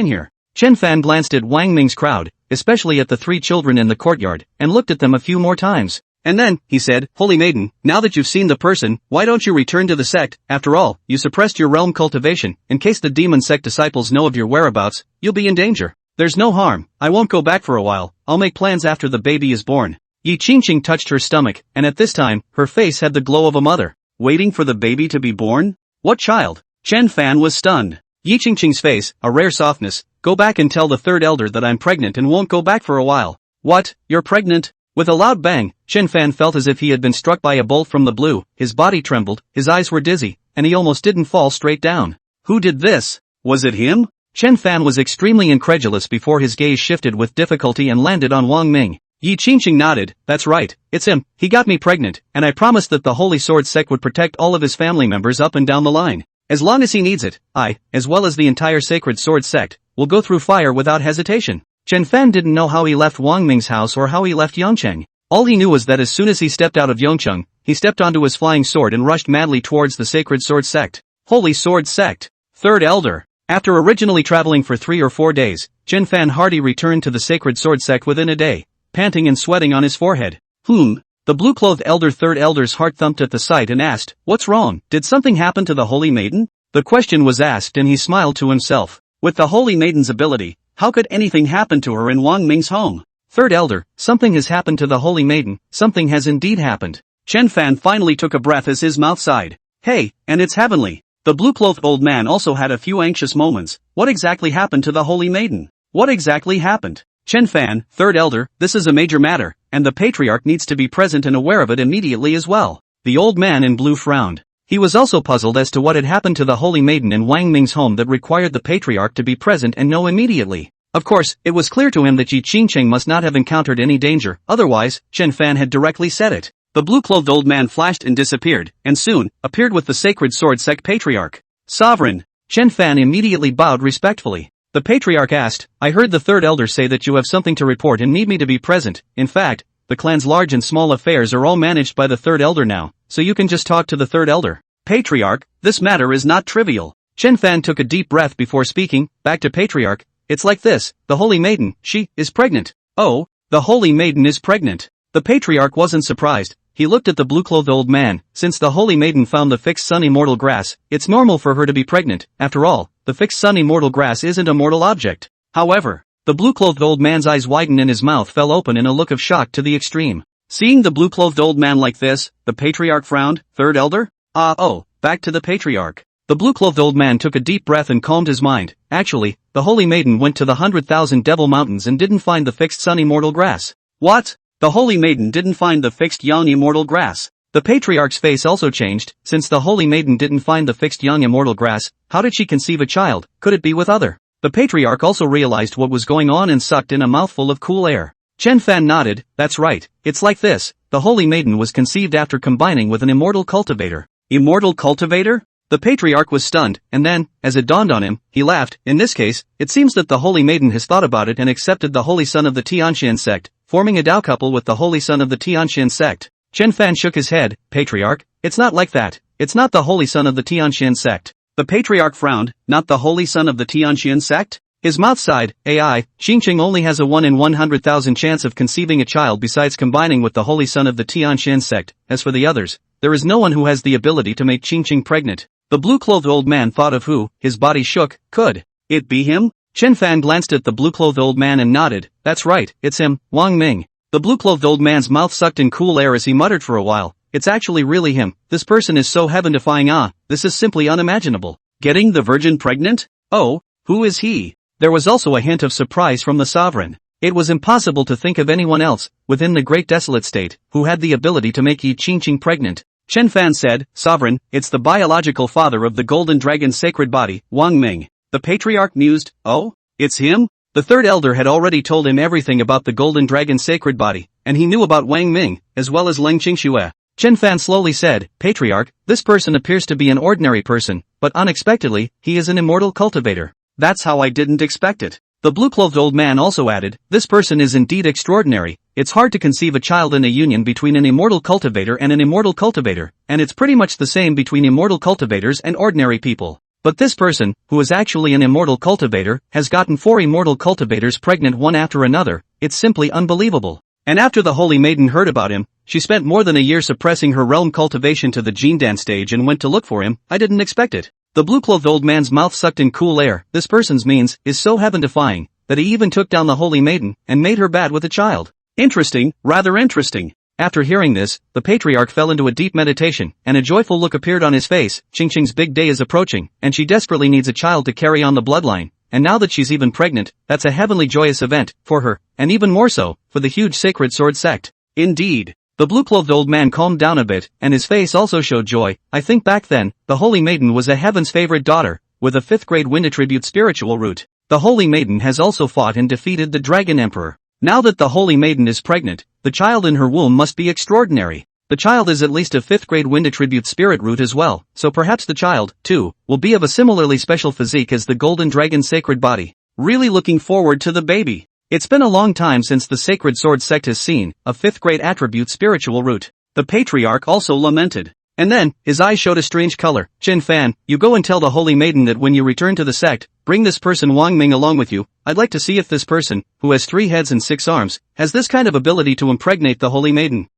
here. Chen Fan glanced at Wang Ming's crowd, especially at the 3 children in the courtyard, and looked at them a few more times. And then, he said, Holy Maiden, now that you've seen the person, why don't you return to the sect? After all, you suppressed your realm cultivation. In case the demon sect disciples know of your whereabouts, you'll be in danger. There's no harm. I won't go back for a while. I'll make plans after the baby is born. Yi Qingcheng touched her stomach, and at this time, her face had the glow of a mother. Waiting for the baby to be born? What child? Chen Fan was stunned. Yi Qingcheng's face, a rare softness. Go back and tell the third elder that I'm pregnant and won't go back for a while. What? You're pregnant? With a loud bang, Chen Fan felt as if he had been struck by a bolt from the blue. His body trembled, his eyes were dizzy, and he almost didn't fall straight down. Who did this? Was it him? Chen Fan was extremely incredulous before his gaze shifted with difficulty and landed on Wang Ming. Yi Qingcheng nodded. That's right, it's him. He got me pregnant, and I promised that the Holy Sword sect would protect all of his family members up and down the line. As long as he needs it, I, as well as the entire Sacred Sword sect, will go through fire without hesitation. Chen Fan didn't know how he left Wang Ming's house or how he left Yongcheng. All he knew was that as soon as he stepped out of Yongcheng, he stepped onto his flying sword and rushed madly towards the Sacred Sword sect. Holy Sword sect. Third Elder. After originally traveling for 3 or 4 days, Chen Fan Hardy returned to the Sacred Sword sect within a day, panting and sweating on his forehead. The blue-clothed elder Third Elder's heart thumped at the sight and asked, What's wrong? Did something happen to the Holy Maiden? The question was asked and he smiled to himself. With the Holy Maiden's ability, how could anything happen to her in Wang Ming's home? Third Elder, something has happened to the Holy Maiden, something has indeed happened. Chen Fan finally took a breath as his mouth sighed. Hey, and it's heavenly. The blue-clothed old man also had a few anxious moments. What exactly happened to the Holy Maiden? What exactly happened? Chen Fan, Third Elder, this is a major matter, and the Patriarch needs to be present and aware of it immediately as well. The old man in blue frowned. He was also puzzled as to what had happened to the Holy Maiden in Wang Ming's home that required the Patriarch to be present and know immediately. Of course, it was clear to him that Yi Qingcheng must not have encountered any danger, otherwise, Chen Fan had directly said it. The blue-clothed old man flashed and disappeared, and soon, appeared with the Sacred Sword Sect Patriarch. Sovereign! Chen Fan immediately bowed respectfully. The Patriarch asked, I heard the Third Elder say that you have something to report and need me to be present. In fact, the clan's large and small affairs are all managed by the Third Elder now, so you can just talk to the Third Elder. Patriarch, this matter is not trivial. Chen Fan took a deep breath before speaking, back to Patriarch. It's like this, the Holy Maiden, she, is pregnant. Oh, the Holy Maiden is pregnant. The Patriarch wasn't surprised. He looked at the blue-clothed old man. Since the Holy Maiden found the fixed sun immortal grass, it's normal for her to be pregnant. After all, the fixed sun immortal grass isn't a mortal object. However, the blue-clothed old man's eyes widened and his mouth fell open in a look of shock to the extreme. Seeing the blue-clothed old man like this, the Patriarch frowned. Third Elder? Back to the Patriarch. The blue-clothed old man took a deep breath and calmed his mind. Actually, the Holy Maiden went to the 100,000 Devil Mountains and didn't find the fixed sun immortal grass. What? The Holy Maiden didn't find the fixed young immortal grass. The Patriarch's face also changed. Since the Holy Maiden didn't find the fixed young immortal grass, how did she conceive a child? Could it be with other? The Patriarch also realized what was going on and sucked in a mouthful of cool air. Chen Fan nodded. That's right. It's like this. The Holy Maiden was conceived after combining with an immortal cultivator. Immortal cultivator? The Patriarch was stunned, and then, as it dawned on him, he laughed. In this case, it seems that the Holy Maiden has thought about it and accepted the Holy Son of the Tianxian sect, forming a couple with the Holy Son of the Tianxian sect. Chen Fan shook his head. Patriarch, it's not like that. it's not the holy son of the Tianxian sect. The patriarch frowned, not the holy son of the Tianxian sect? His mouth sighed, AI, Xingqing only has a 1 in 100,000 chance of conceiving a child besides combining with the holy son of the Tianxian sect. As for the others, there is no one who has the ability to make Xingqing pregnant. The blue-clothed old man thought of who, his body shook. Could it be him? Chen Fan glanced at the blue-clothed old man and nodded. That's right, it's him, Wang Ming. The blue-clothed old man's mouth sucked in cool air as he muttered for a while. It's actually really him. This person is so heaven-defying. This is simply unimaginable. Getting the virgin pregnant? Oh, who is he? There was also a hint of surprise from the sovereign. It was impossible to think of anyone else, within the great desolate state, who had the ability to make Yi Qingqing pregnant. Chen Fan said, Sovereign, it's the biological father of the golden dragon's sacred body, Wang Ming. The patriarch mused, oh, it's him? The third elder had already told him everything about the golden dragon's sacred body, and he knew about Wang Ming, as well as Leng Qingxue. Chen Fan slowly said, Patriarch, this person appears to be an ordinary person, but unexpectedly, he is an immortal cultivator. That's how I didn't expect it. The blue-clothed old man also added, this person is indeed extraordinary. It's hard to conceive a child in a union between an immortal cultivator and an immortal cultivator, and it's pretty much the same between immortal cultivators and ordinary people. But this person, who is actually an immortal cultivator, has gotten 4 immortal cultivators pregnant one after another. It's simply unbelievable. And after the Holy Maiden heard about him, she spent more than a year suppressing her realm cultivation to the Jindan stage and went to look for him. I didn't expect it. The blue-clothed old man's mouth sucked in cool air. This person's means is so heaven-defying that he even took down the Holy Maiden and made her bad with a child. Interesting, rather interesting. After hearing this, the patriarch fell into a deep meditation, and a joyful look appeared on his face. Qingqing's big day is approaching, and she desperately needs a child to carry on the bloodline. And now that she's even pregnant, that's a heavenly joyous event for her, and even more so for the huge sacred sword sect. Indeed. The blue-clothed old man calmed down a bit, and his face also showed joy. I think back then, the Holy Maiden was a heaven's favorite daughter, with a 5th grade wind attribute spiritual root. The Holy Maiden has also fought and defeated the Dragon Emperor. Now that the Holy Maiden is pregnant, the child in her womb must be extraordinary. The child is at least a 5th grade wind attribute spirit root as well, so perhaps the child, too, will be of a similarly special physique as the golden dragon's sacred body. Really looking forward to the baby. It's been a long time since the Sacred Sword sect has seen a 5th grade attribute spiritual root. The patriarch also lamented. And then, his eyes showed a strange color. Chen Fan, you go and tell the Holy Maiden that when you return to the sect, bring this person Wang Ming along with you. I'd like to see if this person, who has 3 heads and 6 arms, has this kind of ability to impregnate the Holy Maiden.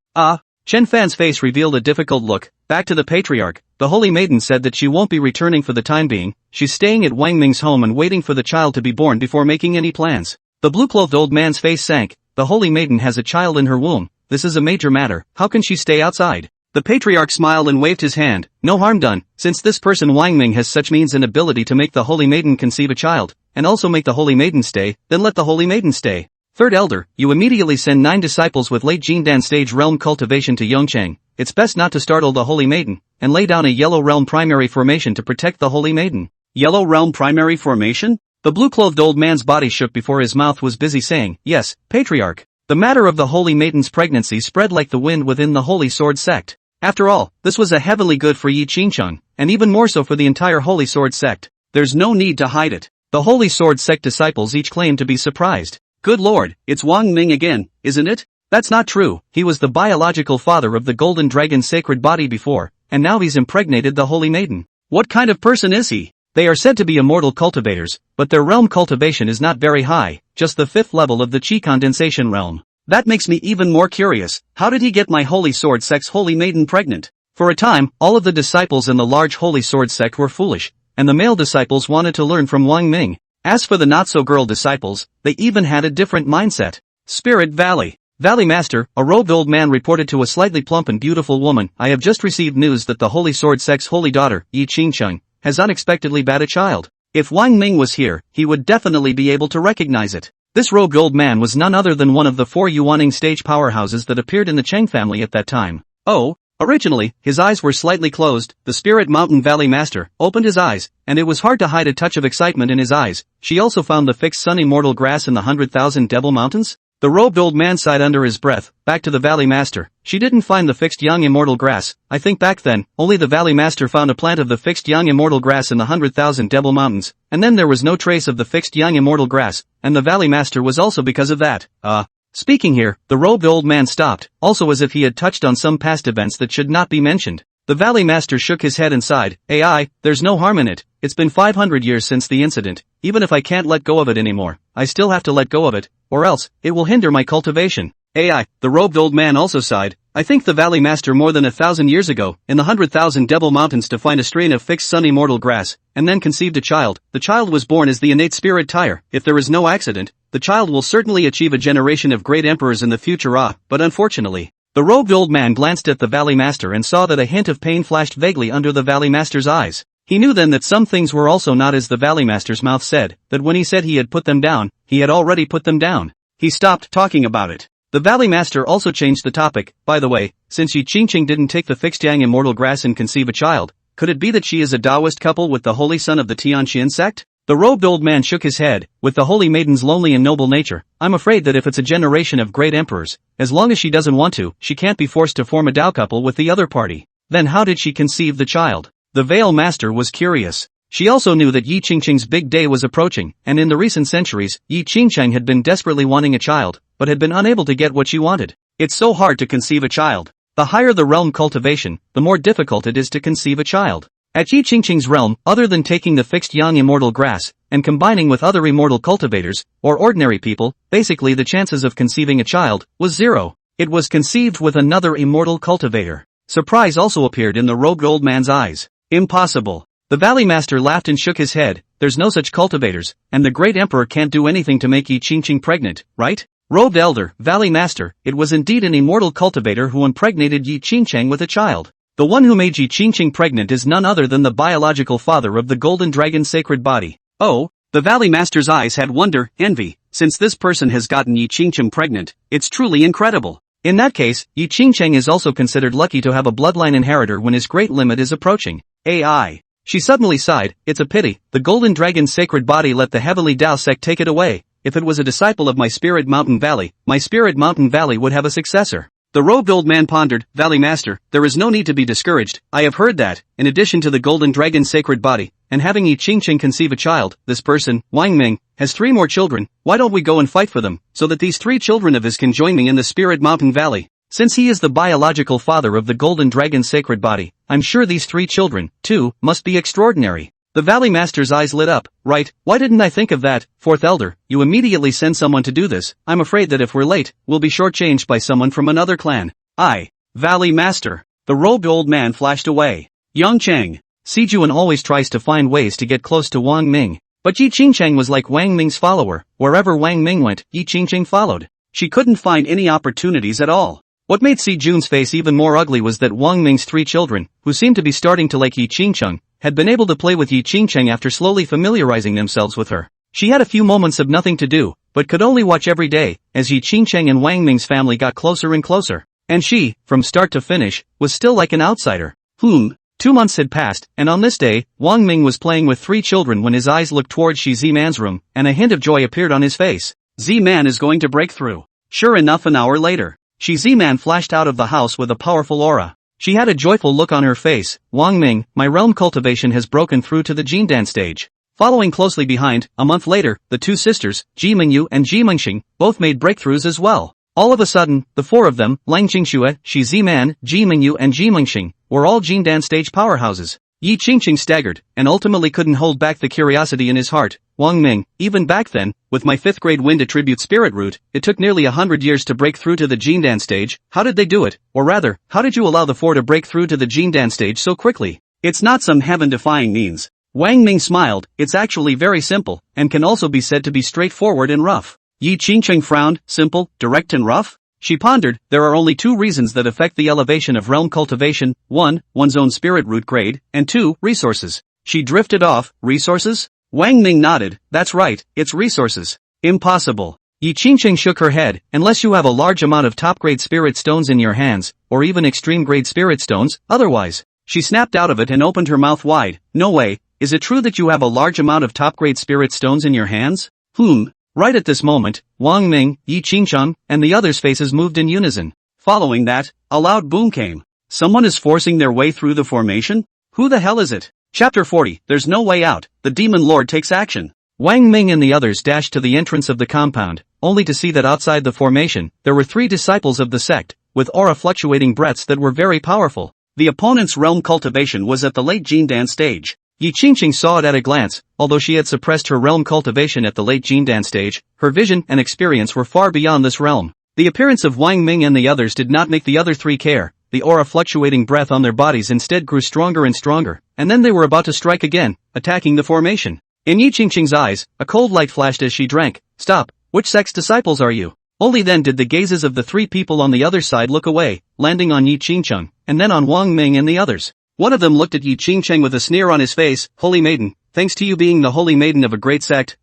Chen Fan's face revealed a difficult look. Back to the patriarch, the Holy Maiden said that she won't be returning for the time being. She's staying at Wang Ming's home and waiting for the child to be born before making any plans. The blue-clothed old man's face sank. The Holy Maiden has a child in her womb. This is a major matter. How can she stay outside? The patriarch smiled and waved his hand. No harm done, since this person Wang Ming has such means and ability to make the Holy Maiden conceive a child, and also make the Holy Maiden stay, then let the Holy Maiden stay. Third elder, you immediately send 9 disciples with late Jindan stage realm cultivation to Yongchang. It's best not to startle the Holy Maiden, and lay down a yellow realm primary formation to protect the Holy Maiden. Yellow realm primary formation? The blue-clothed old man's body shook before his mouth was busy saying, yes, patriarch. The matter of the Holy Maiden's pregnancy spread like the wind within the Holy Sword sect. After all, this was a heavenly good for Yi Qingqing, and even more so for the entire Holy Sword sect. There's no need to hide it. The Holy Sword sect disciples each claimed to be surprised. Good lord, it's Wang Ming again, isn't it? That's not true. He was the biological father of the golden dragon's sacred body before, and now he's impregnated the Holy Maiden. What kind of person is he? They are said to be immortal cultivators, but their realm cultivation is not very high, just the 5th level of the Qi condensation realm. That makes me even more curious. How did he get my Holy Sword sect's Holy Maiden pregnant? For a time, all of the disciples in the large Holy Sword sect were foolish, and the male disciples wanted to learn from Wang Ming. As for the not-so-girl disciples, they even had a different mindset. Spirit Valley. Valley Master, a robed old man reported to a slightly plump and beautiful woman, I have just received news that the Holy Sword sect's holy daughter, Yi Qingqing, has unexpectedly bad a child. If Wang Ming was here, he would definitely be able to recognize it. This robed old man was none other than one of the 4 Yuaning stage powerhouses that appeared in the Cheng family at that time. Originally, his eyes were slightly closed. The Spirit Mountain Valley Master opened his eyes, and it was hard to hide a touch of excitement in his eyes. She also found the fixed sun immortal grass in the 100,000 Devil Mountains? The robed old man sighed under his breath. Back to the Valley Master. She didn't find the fixed young immortal grass. I think back then, only the Valley Master found a plant of the fixed young immortal grass in the 100,000 Devil Mountains, and then there was no trace of the fixed young immortal grass, and the Valley Master was also because of that. Speaking here, the robed old man stopped, also as if he had touched on some past events that should not be mentioned. The Valley Master shook his head and sighed. AI, there's no harm in it. It's been 500 years since the incident. Even if I can't let go of it anymore, I still have to let go of it, or else, it will hinder my cultivation. AI, the robed old man also sighed. I think the Valley Master more than 1,000 years ago, in the 100,000 Devil Mountains to find a strain of fixed sun immortal grass, and then conceived a child. The child was born as the innate spirit Tyre. If there is no accident, the child will certainly achieve a generation of great emperors in the future. But unfortunately, the robed old man glanced at the Valley Master and saw that a hint of pain flashed vaguely under the Valley Master's eyes. He knew then that some things were also not as the Valley Master's mouth said, that when he said he had put them down, he had already put them down. He stopped talking about it. The Valley Master also changed the topic. By the way, since Yi Qingqing didn't take the fixed yang immortal grass and conceive a child, could it be that she is a Taoist couple with the holy son of the Tianqian sect? The robed old man shook his head. With the holy maiden's lonely and noble nature, I'm afraid that if it's a generation of great emperors, as long as she doesn't want to, she can't be forced to form a Tao couple with the other party. Then how did she conceive the child? The Veil Master was curious. She also knew that Yi Qingqing's big day was approaching, and in the recent centuries, Yi Qingqing had been desperately wanting a child, but had been unable to get what she wanted. It's so hard to conceive a child. The higher the realm cultivation, the more difficult it is to conceive a child. At Yi Qingqing's realm, other than taking the fixed yang immortal grass, and combining with other immortal cultivators, or ordinary people, basically the chances of conceiving a child, was zero. It was conceived with another immortal cultivator. Surprise also appeared in the robed old man's eyes. Impossible. The Valley Master laughed and shook his head. There's no such cultivators, and the great emperor can't do anything to make Yi Qingqing pregnant, right? Robed Elder, Valley Master, it was indeed an immortal cultivator who impregnated Yi Qingqing with a child. The one who made Yi Qingqing pregnant is none other than the biological father of the golden dragon's sacred body. Oh, the Valley Master's eyes had wonder, envy. Since this person has gotten Yi Qingqing pregnant, it's truly incredible. In that case, Yi Qingqing is also considered lucky to have a bloodline inheritor when his great limit is approaching. AI. She suddenly sighed. It's a pity, the golden dragon's sacred body let the heavenly Tao sect take it away. If it was a disciple of my Spirit Mountain Valley, my Spirit Mountain Valley would have a successor. The robed old man pondered. Valley Master, there is no need to be discouraged. I have heard that, in addition to the golden dragon's sacred body, and having Yi Qingqing conceive a child, this person, Wang Ming, has 3 more children. Why don't we go and fight for them, so that these 3 children of his can join me in the Spirit Mountain Valley? Since he is the biological father of the golden dragon's sacred body, I'm sure these 3 children, too, must be extraordinary. The Valley Master's eyes lit up. Right, why didn't I think of that? Fourth Elder, you immediately send someone to do this. I'm afraid that if we're late, we'll be shortchanged by someone from another clan. Valley Master. The robed old man flashed away. Yang Cheng. Sijuan always tries to find ways to get close to Wang Ming. But Yi Qingqing was like Wang Ming's follower. Wherever Wang Ming went, Yi Qingqing followed. She couldn't find any opportunities at all. What made Si Jun's face even more ugly was that Wang Ming's 3 children, who seemed to be starting to like Yi Qingqing, had been able to play with Yi Qingqing after slowly familiarizing themselves with her. She had a few moments of nothing to do, but could only watch every day, as Yi Qingqing and Wang Ming's family got closer and closer. And she, from start to finish, was still like an outsider. 2 months had passed, and on this day, Wang Ming was playing with 3 children when his eyes looked towards Shi Ziman's room, and a hint of joy appeared on his face. Ziman is going to break through. Sure enough, an hour later, Shi Ziman flashed out of the house with a powerful aura. She had a joyful look on her face. Wang Ming, my realm cultivation has broken through to the Jindan stage. Following closely behind, a month later, the 2 sisters, Ji Mingyu and Ji Mengxing, both made breakthroughs as well. All of a sudden, the 4 of them, Lang Qingxue, Shi Ziman, Ji Mingyu and Ji Mengxing, were all Jindan stage powerhouses. Yi Qingqing staggered, and ultimately couldn't hold back the curiosity in his heart. Wang Ming, even back then, with my 5th grade wind attribute spirit root, it took nearly 100 years to break through to the Jindan stage. How did they do it? Or rather, how did you allow the 4 to break through to the Jindan stage so quickly? It's not some heaven-defying means. Wang Ming smiled. It's actually very simple, and can also be said to be straightforward and rough. Yi Qingqing frowned. Simple, direct and rough? She pondered. There are only 2 reasons that affect the elevation of realm cultivation. 1, one's own spirit root grade, and 2, resources. She drifted off. Resources? Wang Ming nodded. That's right, it's resources. Impossible. Yi Qingqing shook her head. Unless you have a large amount of top-grade spirit stones in your hands, or even extreme-grade spirit stones, otherwise. She snapped out of it and opened her mouth wide. No way. Is it true that you have a large amount of top-grade spirit stones in your hands? Right at this moment, Wang Ming, Yi Qingqing, and the others' faces moved in unison. Following that, a loud boom came. Someone is forcing their way through the formation? Who the hell is it? Chapter 40, There's no way out. The Demon Lord takes action. Wang Ming and the others dashed to the entrance of the compound, only to see that outside the formation, there were 3 disciples of the sect, with aura-fluctuating breaths that were very powerful. The opponent's realm cultivation was at the late Jindan stage. Yi Qingqing saw it at a glance. Although she had suppressed her realm cultivation at the late Jindan stage, her vision and experience were far beyond this realm. The appearance of Wang Ming and the others did not make the other three care. The aura fluctuating breath on their bodies instead grew stronger and stronger, and then they were about to strike again, attacking the formation. In Yi Qingqing's eyes, a cold light flashed as she drank. Stop, which sect's disciples are you? Only then did the gazes of the three people on the other side look away, landing on Yi Qingqing, and then on Wang Ming and the others. One of them looked at Yi Qingqing with a sneer on his face. Holy maiden, thanks to you being the holy maiden of a great sect,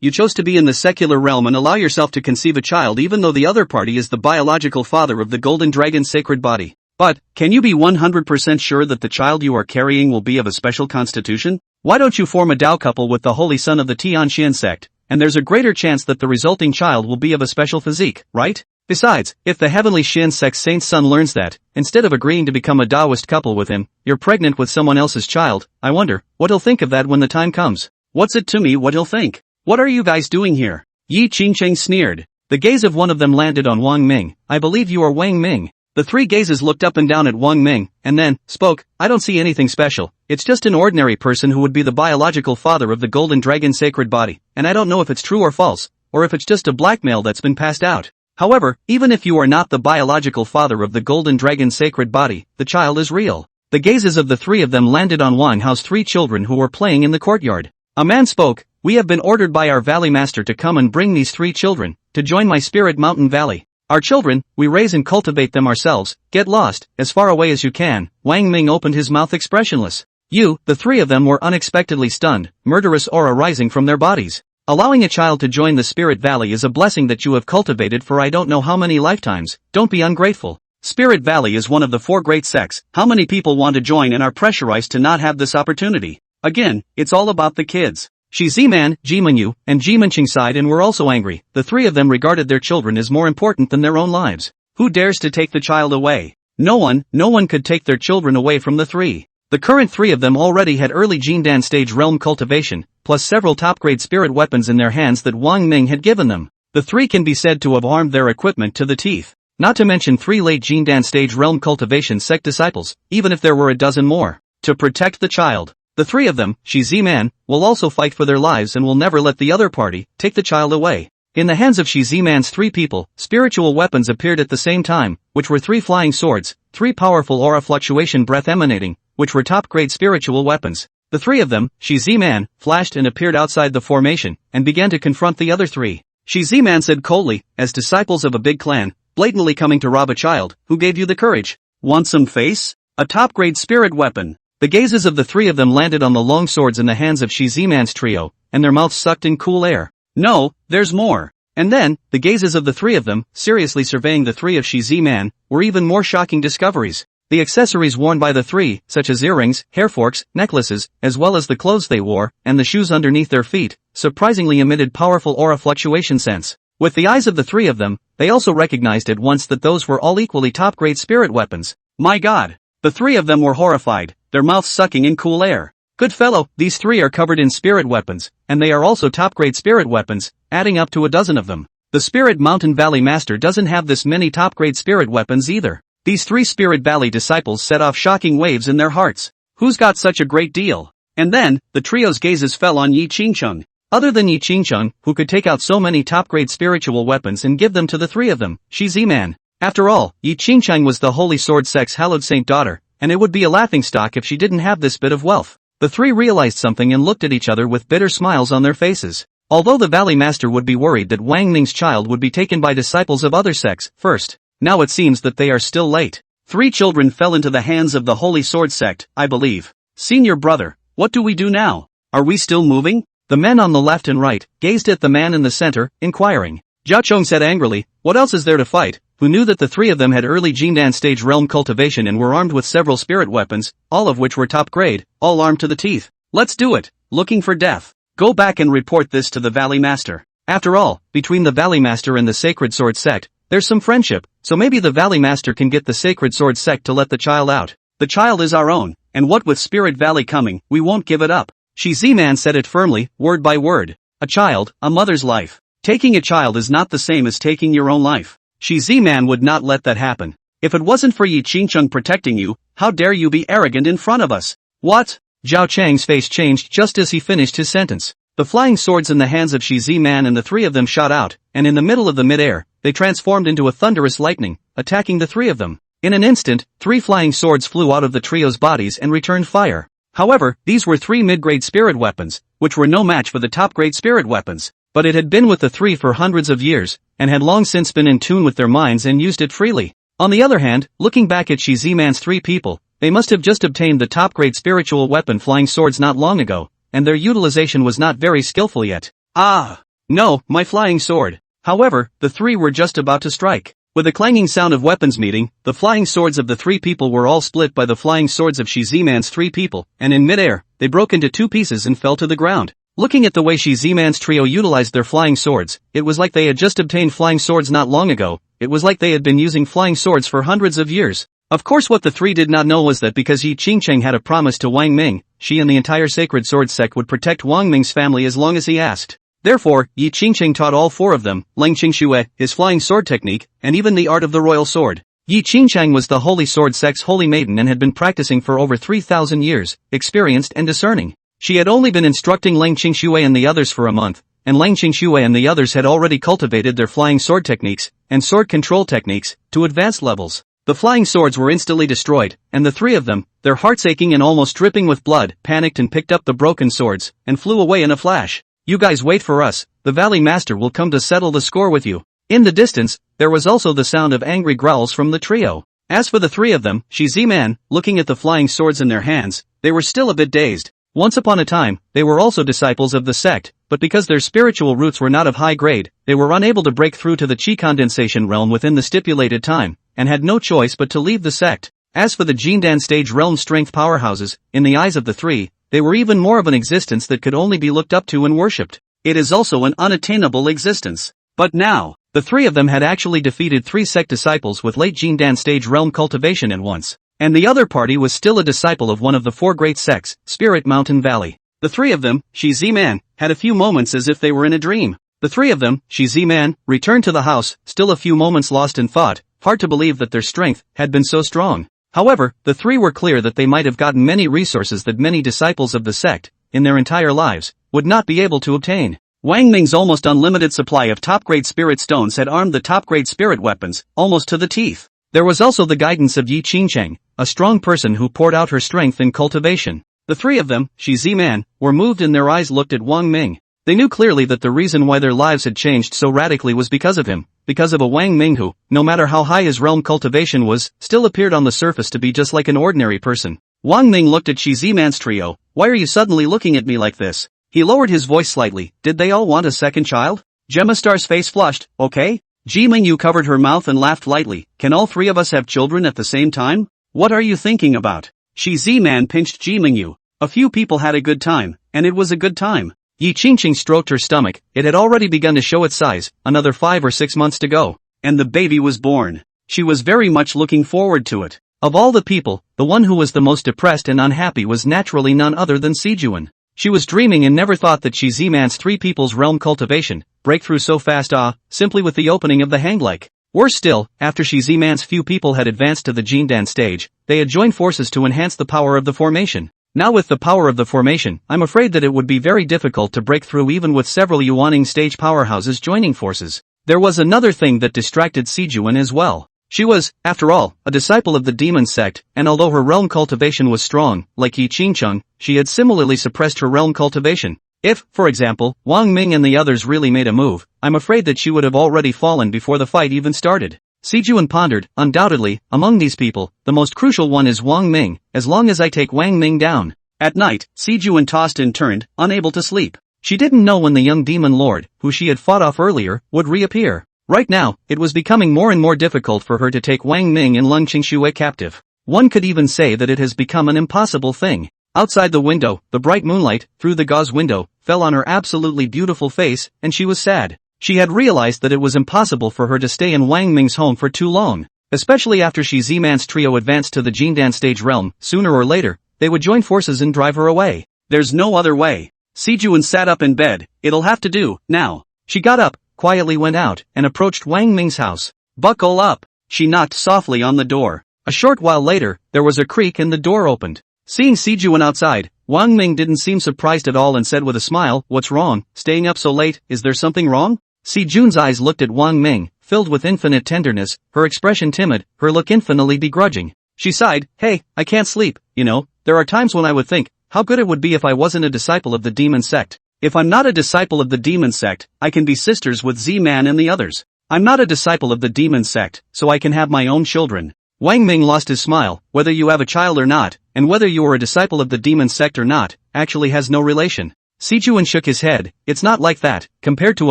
you chose to be in the secular realm and allow yourself to conceive a child even though the other party is the biological father of the golden dragon's sacred body. But, can you be 100% sure that the child you are carrying will be of a special constitution? Why don't you form a Dao couple with the holy son of the Tianxian sect, and there's a greater chance that the resulting child will be of a special physique, right? Besides, if the heavenly Xian sect's saint's son learns that, instead of agreeing to become a Taoist couple with him, you're pregnant with someone else's child, I wonder what he'll think of that when the time comes. What's it to me what he'll think? What are you guys doing here? Yi Qingqing sneered. The gaze of one of them landed on Wang Ming. I believe you are Wang Ming. The three gazes looked up and down at Wang Ming, and then, spoke. I don't see anything special. It's just an ordinary person who would be the biological father of the golden dragon's sacred body, and I don't know if it's true or false, or if it's just a blackmail that's been passed out. However, even if you are not the biological father of the golden dragon's sacred body, the child is real. The gazes of the three of them landed on Wang Hao's three children who were playing in the courtyard. A man spoke. We have been ordered by our valley master to come and bring these three children, to join my spirit mountain valley. Our children, we raise and cultivate them ourselves. Get lost, as far away as you can. Wang Ming opened his mouth expressionless. The three of them were unexpectedly stunned, murderous aura rising from their bodies. Allowing a child to join the Spirit Valley is a blessing that you have cultivated for I don't know how many lifetimes. Don't be ungrateful. Spirit Valley is one of the four great sects. How many people want to join and are pressurized to not have this opportunity? Again, it's all about the kids. Shi Ziman, Jimanyu, and Jimanqing sighed and were also angry. The three of them regarded their children as more important than their own lives. Who dares to take the child away? No one could take their children away from the three. The current three of them already had early Jindan stage realm cultivation, plus several top-grade spirit weapons in their hands that Wang Ming had given them. The three can be said to have armed their equipment to the teeth. Not to mention three late Jindan stage realm cultivation sect disciples, even if there were a dozen more. To protect the child. The three of them, Shi Ziman, will also fight for their lives and will never let the other party take the child away. In the hands of Shi Ziman's three people, spiritual weapons appeared at the same time, which were three flying swords, three powerful aura fluctuation breath emanating, which were top-grade spiritual weapons. The three of them, Shi Ziman, flashed and appeared outside the formation, and began to confront the other three. Shi Ziman said coldly, as disciples of a big clan, blatantly coming to rob a child, who gave you the courage? Want some face? A top-grade spirit weapon. The gazes of the three of them landed on the long swords in the hands of Shi Ziman's trio, and their mouths sucked in cool air. No, there's more. And then, the gazes of the three of them, seriously surveying the three of Shi Ziman, were even more shocking discoveries. The accessories worn by the three, such as earrings, hair forks, necklaces, as well as the clothes they wore, and the shoes underneath their feet, surprisingly emitted powerful aura fluctuation sense. With the eyes of the three of them, they also recognized at once that those were all equally top-grade spirit weapons. My God! The three of them were horrified, their mouths sucking in cool air. Good fellow, these three are covered in spirit weapons, and they are also top-grade spirit weapons, adding up to a dozen of them. The Spirit Mountain Valley Master doesn't have this many top-grade spirit weapons either. These three Spirit Valley disciples set off shocking waves in their hearts. Who's got such a great deal? And then, the trio's gazes fell on Yi Qingqing. Other than Yi Qingqing, who could take out so many top-grade spiritual weapons and give them to the three of them, Shi Ziman. After all, Yi Qingqing was the Holy Sword Sect's hallowed saint daughter, and it would be a laughingstock if she didn't have this bit of wealth. The three realized something and looked at each other with bitter smiles on their faces. Although the Valley Master would be worried that Wang Ning's child would be taken by disciples of other sects first, now it seems that they are still late. 3 children fell into the hands of the Holy Sword Sect, I believe. Senior brother, what do we do now? Are we still moving? The men on the left and right gazed at the man in the center, inquiring. Jia Chong said angrily, what else is there to fight? Who knew that the three of them had early Jindan stage realm cultivation and were armed with several spirit weapons, all of which were top grade, all armed to the teeth. Let's do it. Looking for death. Go back and report this to the Valley Master. After all, between the Valley Master and the Sacred Sword Sect, there's some friendship, so maybe the Valley Master can get the Sacred Sword Sect to let the child out. The child is our own, and what with Spirit Valley coming, we won't give it up. Shi Ziman said it firmly, word by word. A child, a mother's life. Taking a child is not the same as taking your own life. Shi Ziman would not let that happen. If it wasn't for Yi Qingcheng protecting you, how dare you be arrogant in front of us? What? Zhao Chang's face changed just as he finished his sentence. The flying swords in the hands of Shi Ziman and the three of them shot out, and in the middle of the mid-air, they transformed into a thunderous lightning, attacking the three of them. In an instant, 3 flying swords flew out of the trio's bodies and returned fire. However, these were 3 mid-grade spirit weapons, which were no match for the top-grade spirit weapons. But it had been with the 3 for hundreds of years, and had long since been in tune with their minds and used it freely. On the other hand, looking back at Shi Ziman's 3 people, they must have just obtained the top-grade spiritual weapon flying swords not long ago, and their utilization was not very skillful yet. Ah! No, my flying sword. However, the 3 were just about to strike. With a clanging sound of weapons meeting, the flying swords of the 3 people were all split by the flying swords of Shi Ziman's 3 people, and in mid-air, they broke into 2 pieces and fell to the ground. Looking at the way Shi Ziman's trio utilized their flying swords, it was like they had just obtained flying swords not long ago. It was like they had been using flying swords for hundreds of years. Of course, what the 3 did not know was that because Yi Qingcheng had a promise to Wang Ming, she and the entire sacred sword sect would protect Wang Ming's family as long as he asked. Therefore, Yi Qingcheng taught all 4 of them, Leng Qingxue, his flying sword technique, and even the art of the royal sword. Yi Qingcheng was the holy sword sect's holy maiden and had been practicing for over 3,000 years, experienced and discerning. She had only been instructing Leng Qingxue and the others for a month, and Leng Qingxue and the others had already cultivated their flying sword techniques, and sword control techniques, to advanced levels. The flying swords were instantly destroyed, and the 3 of them, their hearts aching and almost dripping with blood, panicked and picked up the broken swords, and flew away in a flash. You guys wait for us, the Valley Master will come to settle the score with you. In the distance, there was also the sound of angry growls from the trio. As for the 3 of them, Shi Ziman, looking at the flying swords in their hands, they were still a bit dazed. Once upon a time, they were also disciples of the sect, but because their spiritual roots were not of high grade, they were unable to break through to the Qi condensation realm within the stipulated time, and had no choice but to leave the sect. As for the Jindan stage realm strength powerhouses, in the eyes of the 3, they were even more of an existence that could only be looked up to and worshipped. It is also an unattainable existence. But now, the 3 of them had actually defeated 3 sect disciples with late Jindan stage realm cultivation at once. And the other party was still a disciple of one of the 4 great sects, Spirit Mountain Valley. The 3 of them, Shi Ziman, had a few moments as if they were in a dream. The 3 of them, Shi Ziman, returned to the house, still a few moments lost in thought, hard to believe that their strength had been so strong. However, the 3 were clear that they might have gotten many resources that many disciples of the sect, in their entire lives, would not be able to obtain. Wang Ming's almost unlimited supply of top-grade spirit stones had armed the top-grade spirit weapons, almost to the teeth. There was also the guidance of Yi Qingcheng, a strong person who poured out her strength in cultivation. The 3 of them, Shi Ziman, were moved and their eyes looked at Wang Ming. They knew clearly that the reason why their lives had changed so radically was because of him, because of a Wang Ming who, no matter how high his realm cultivation was, still appeared on the surface to be just like an ordinary person. Wang Ming looked at Shi Ziman's trio. Why are you suddenly looking at me like this? He lowered his voice slightly. Did they all want a second child? Gemma Star's face flushed. Okay? Ji Mingyu covered her mouth and laughed lightly. Can all 3 of us have children at the same time? What are you thinking about? Shi Ziman pinched Ji Mingyu. A few people had a good time, and it was a good time. Yi Qingcheng stroked her stomach. It had already begun to show its size, another 5 or 6 months to go. And the baby was born. She was very much looking forward to it. Of all the people, the one who was the most depressed and unhappy was naturally none other than Sijuan. She was dreaming and never thought that Shi Ziman's 3 people's realm cultivation, breakthrough so fast simply with the opening of the hang-like. Worse still, after Shi Ziman's few people had advanced to the Jindan stage, they had joined forces to enhance the power of the formation. Now with the power of the formation, I'm afraid that it would be very difficult to break through even with several Yuaning stage powerhouses joining forces. There was another thing that distracted Sijuan as well. She was, after all, a disciple of the demon sect, and although her realm cultivation was strong, like Yi Qingcheng, she had similarly suppressed her realm cultivation. If, for example, Wang Ming and the others really made a move, I'm afraid that she would have already fallen before the fight even started. Sijuan pondered. Undoubtedly, among these people, the most crucial one is Wang Ming, as long as I take Wang Ming down. At night, Sijuan tossed and turned, unable to sleep. She didn't know when the young demon lord, who she had fought off earlier, would reappear. Right now, it was becoming more and more difficult for her to take Wang Ming and Leng Qingxue captive. One could even say that it has become an impossible thing. Outside the window, the bright moonlight, through the gauze window, fell on her absolutely beautiful face, and she was sad. She had realized that it was impossible for her to stay in Wang Ming's home for too long. Especially after Shi Ziman's trio advanced to the Jindan stage realm, sooner or later, they would join forces and drive her away. There's no other way. Sijuan sat up in bed. It'll have to do, now. She got up, quietly went out, and approached Wang Ming's house. Buckle up. She knocked softly on the door. A short while later, there was a creak and the door opened. Seeing Sijun outside, Wang Ming didn't seem surprised at all and said with a smile, "What's wrong, staying up so late, is there something wrong?" Sijun's eyes looked at Wang Ming, filled with infinite tenderness, her expression timid, her look infinitely begrudging. She sighed, "Hey, I can't sleep, you know, there are times when I would think, how good it would be if I wasn't a disciple of the demon sect. If I'm not a disciple of the demon sect, I can be sisters with Z-Man and the others. I'm not a disciple of the demon sect, so I can have my own children." Wang Ming lost his smile. Whether you have a child or not, and whether you are a disciple of the demon sect or not, actually has no relation. Sijun shook his head. "It's not like that. Compared to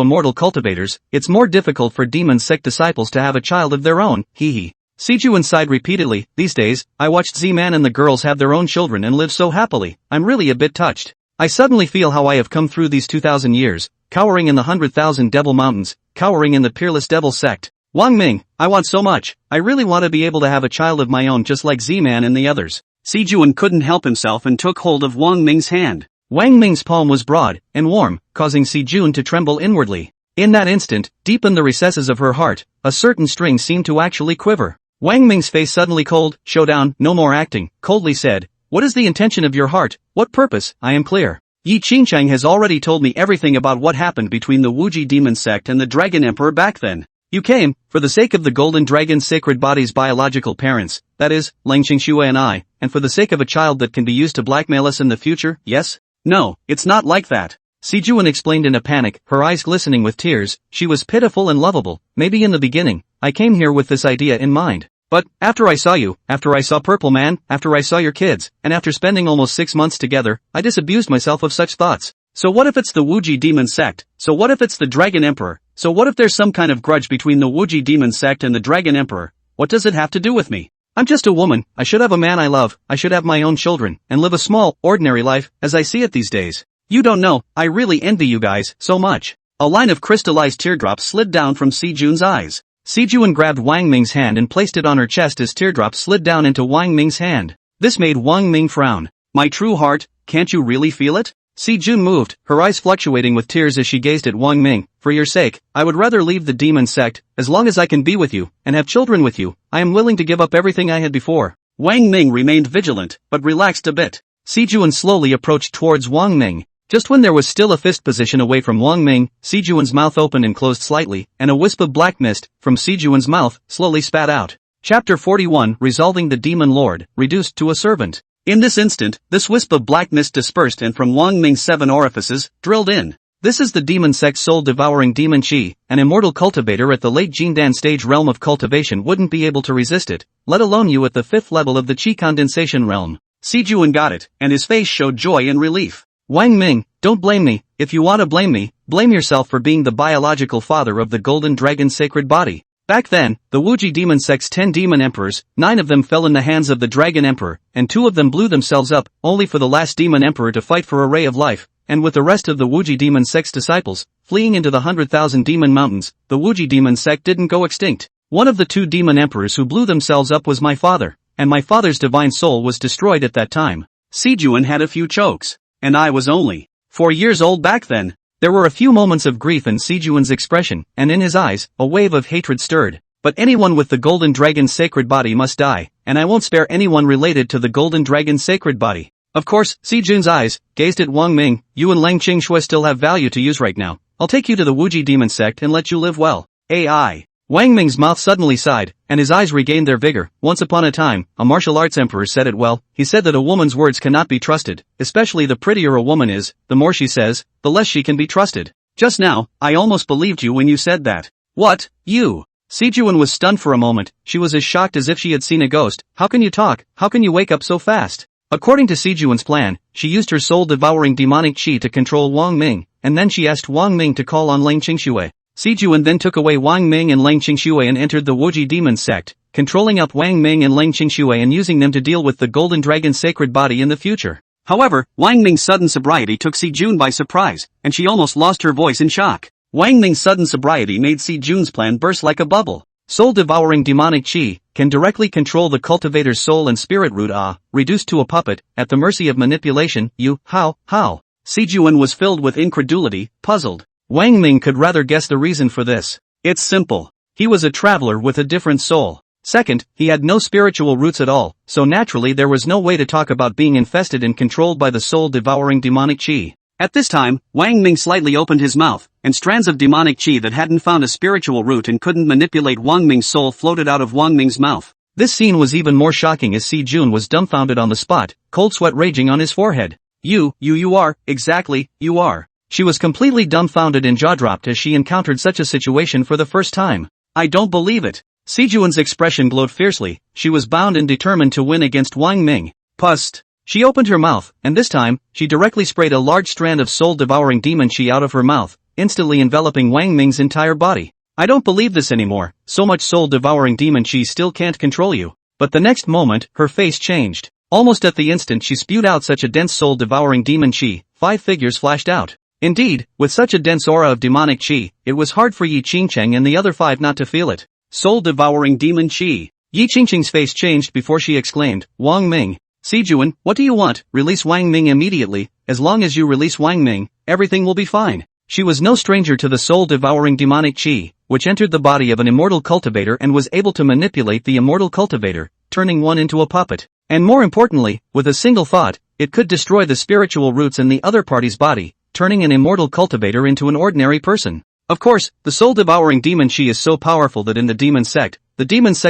immortal cultivators, it's more difficult for demon sect disciples to have a child of their own, hee. Sijun sighed repeatedly. "These days, I watched Z-Man and the girls have their own children and live so happily, I'm really a bit touched. I suddenly feel how I have come through these 2,000 years, cowering in the 100,000 devil mountains, cowering in the peerless devil sect. Wang Ming, I want so much, I really want to be able to have a child of my own just like Z-Man and the others." Sijun couldn't help himself and took hold of Wang Ming's hand. Wang Ming's palm was broad and warm, causing Sijun to tremble inwardly. In that instant, deep in the recesses of her heart, a certain string seemed to actually quiver. Wang Ming's face suddenly cold. "Showdown, no more acting," coldly said. "What is the intention of your heart? What purpose? I am clear. Yi Qingchang has already told me everything about what happened between the Wuji demon sect and the Dragon Emperor back then. You came, for the sake of the Golden Dragon's sacred body's biological parents, that is, Lang Qingxue and I, and for the sake of a child that can be used to blackmail us in the future, yes? No, it's not like that." Sijun explained in a panic, her eyes glistening with tears. She was pitiful and lovable. "Maybe in the beginning, I came here with this idea in mind. But, after I saw you, after I saw Purple Man, after I saw your kids, and after spending almost 6 months together, I disabused myself of such thoughts. So what if it's the Wuji demon sect? So what if it's the Dragon Emperor? So what if there's some kind of grudge between the Wuji demon sect and the Dragon Emperor? What does it have to do with me? I'm just a woman, I should have a man I love, I should have my own children, and live a small, ordinary life, as I see it these days. You don't know, I really envy you guys, so much." A line of crystallized teardrops slid down from Sijun's eyes. Sijun grabbed Wang Ming's hand and placed it on her chest as teardrops slid down into Wang Ming's hand. This made Wang Ming frown. "My true heart, can't you really feel it?" Sijun moved, her eyes fluctuating with tears as she gazed at Wang Ming. "For your sake, I would rather leave the demon sect, as long as I can be with you, and have children with you, I am willing to give up everything I had before." Wang Ming remained vigilant, but relaxed a bit. Sijun slowly approached towards Wang Ming. Just when there was still a fist position away from Wang Ming, Sijun's mouth opened and closed slightly, and a wisp of black mist, from Sijun's mouth, slowly spat out. Chapter 41, Resolving the Demon Lord, Reduced to a Servant. In this instant, this wisp of black mist dispersed and from Wang Ming's 7 orifices, drilled in. This is the demon sect's soul-devouring demon qi. An immortal cultivator at the late Jindan stage realm of cultivation wouldn't be able to resist it, let alone you at the 5th level of the qi condensation realm. Sijun got it, and his face showed joy and relief. "Wang Ming, don't blame me. If you want to blame me, blame yourself for being the biological father of the Golden Dragon's sacred body. Back then, the Wuji demon sect's 10 demon emperors, 9 of them fell in the hands of the Dragon Emperor, and 2 of them blew themselves up, only for the last demon emperor to fight for a ray of life, and with the rest of the Wuji demon sect's disciples, fleeing into the 100,000 demon mountains, the Wuji demon sect didn't go extinct. One of the 2 demon emperors who blew themselves up was my father, and my father's divine soul was destroyed at that time." Sijun had a few chokes. "And I was only 4 years old back then." There were a few moments of grief in Sijun's expression, and in his eyes, a wave of hatred stirred. "But anyone with the Golden Dragon's sacred body must die, and I won't spare anyone related to the Golden Dragon's sacred body." Of course, Sijun's eyes gazed at Wang Ming. "You and Lang Qingxue still have value to use right now. I'll take you to the Wuji demon sect and let you live well." AI. Wang Ming's mouth suddenly sighed, and his eyes regained their vigor. "Once upon a time, a martial arts emperor said it well. He said that a woman's words cannot be trusted, especially the prettier a woman is, the more she says, the less she can be trusted. Just now, I almost believed you when you said that." "What, you?" Sijun was stunned for a moment. She was as shocked as if she had seen a ghost. "How can you talk? How can you wake up so fast?" According to Sijun's plan, she used her soul-devouring demonic qi to control Wang Ming, and then she asked Wang Ming to call on Lang Qingxue. Sijun then took away Wang Ming and Lang Qingxue and entered the Wuji demon sect, controlling up Wang Ming and Lang Qingxue and using them to deal with the Golden Dragon's sacred body in the future. However, Wang Ming's sudden sobriety took Sijun by surprise, and she almost lost her voice in shock. Wang Ming's sudden sobriety made Sijun's plan burst like a bubble. Soul-devouring demonic qi can directly control the cultivator's soul and spirit root reduced to a puppet, at the mercy of manipulation. How? Sijun was filled with incredulity, puzzled. Wang Ming could rather guess the reason for this. It's simple. He was a traveler with a different soul. Second, he had no spiritual roots at all, so naturally there was no way to talk about being infested and controlled by the soul-devouring demonic qi. At this time, Wang Ming slightly opened his mouth, and strands of demonic qi that hadn't found a spiritual root and couldn't manipulate Wang Ming's soul floated out of Wang Ming's mouth. This scene was even more shocking as Si Jun was dumbfounded on the spot, cold sweat raging on his forehead. You are, exactly, you are. She was completely dumbfounded and jaw-dropped as she encountered such a situation for the first time. I don't believe it. Si Jun's expression glowed fiercely, she was bound and determined to win against Wang Ming. Pust. She opened her mouth, and this time, she directly sprayed a large strand of soul-devouring demon qi out of her mouth, instantly enveloping Wang Ming's entire body. I don't believe this anymore, so much soul-devouring demon qi still can't control you. But the next moment, her face changed. Almost at the instant she spewed out such a dense soul-devouring demon qi, 5 figures flashed out. Indeed, with such a dense aura of demonic qi, it was hard for Yi Qingcheng and the other 5 not to feel it. Soul-devouring demon qi. Yi Qingcheng's face changed before she exclaimed, Wang Ming. Si Jun, what do you want? Release Wang Ming immediately. As long as you release Wang Ming, everything will be fine. She was no stranger to the soul-devouring demonic qi, which entered the body of an immortal cultivator and was able to manipulate the immortal cultivator, turning one into a puppet. And more importantly, with a single thought, it could destroy the spiritual roots in the other party's body, turning an immortal cultivator into an ordinary person. Of course, the soul-devouring demon qi is so powerful that in the demon sect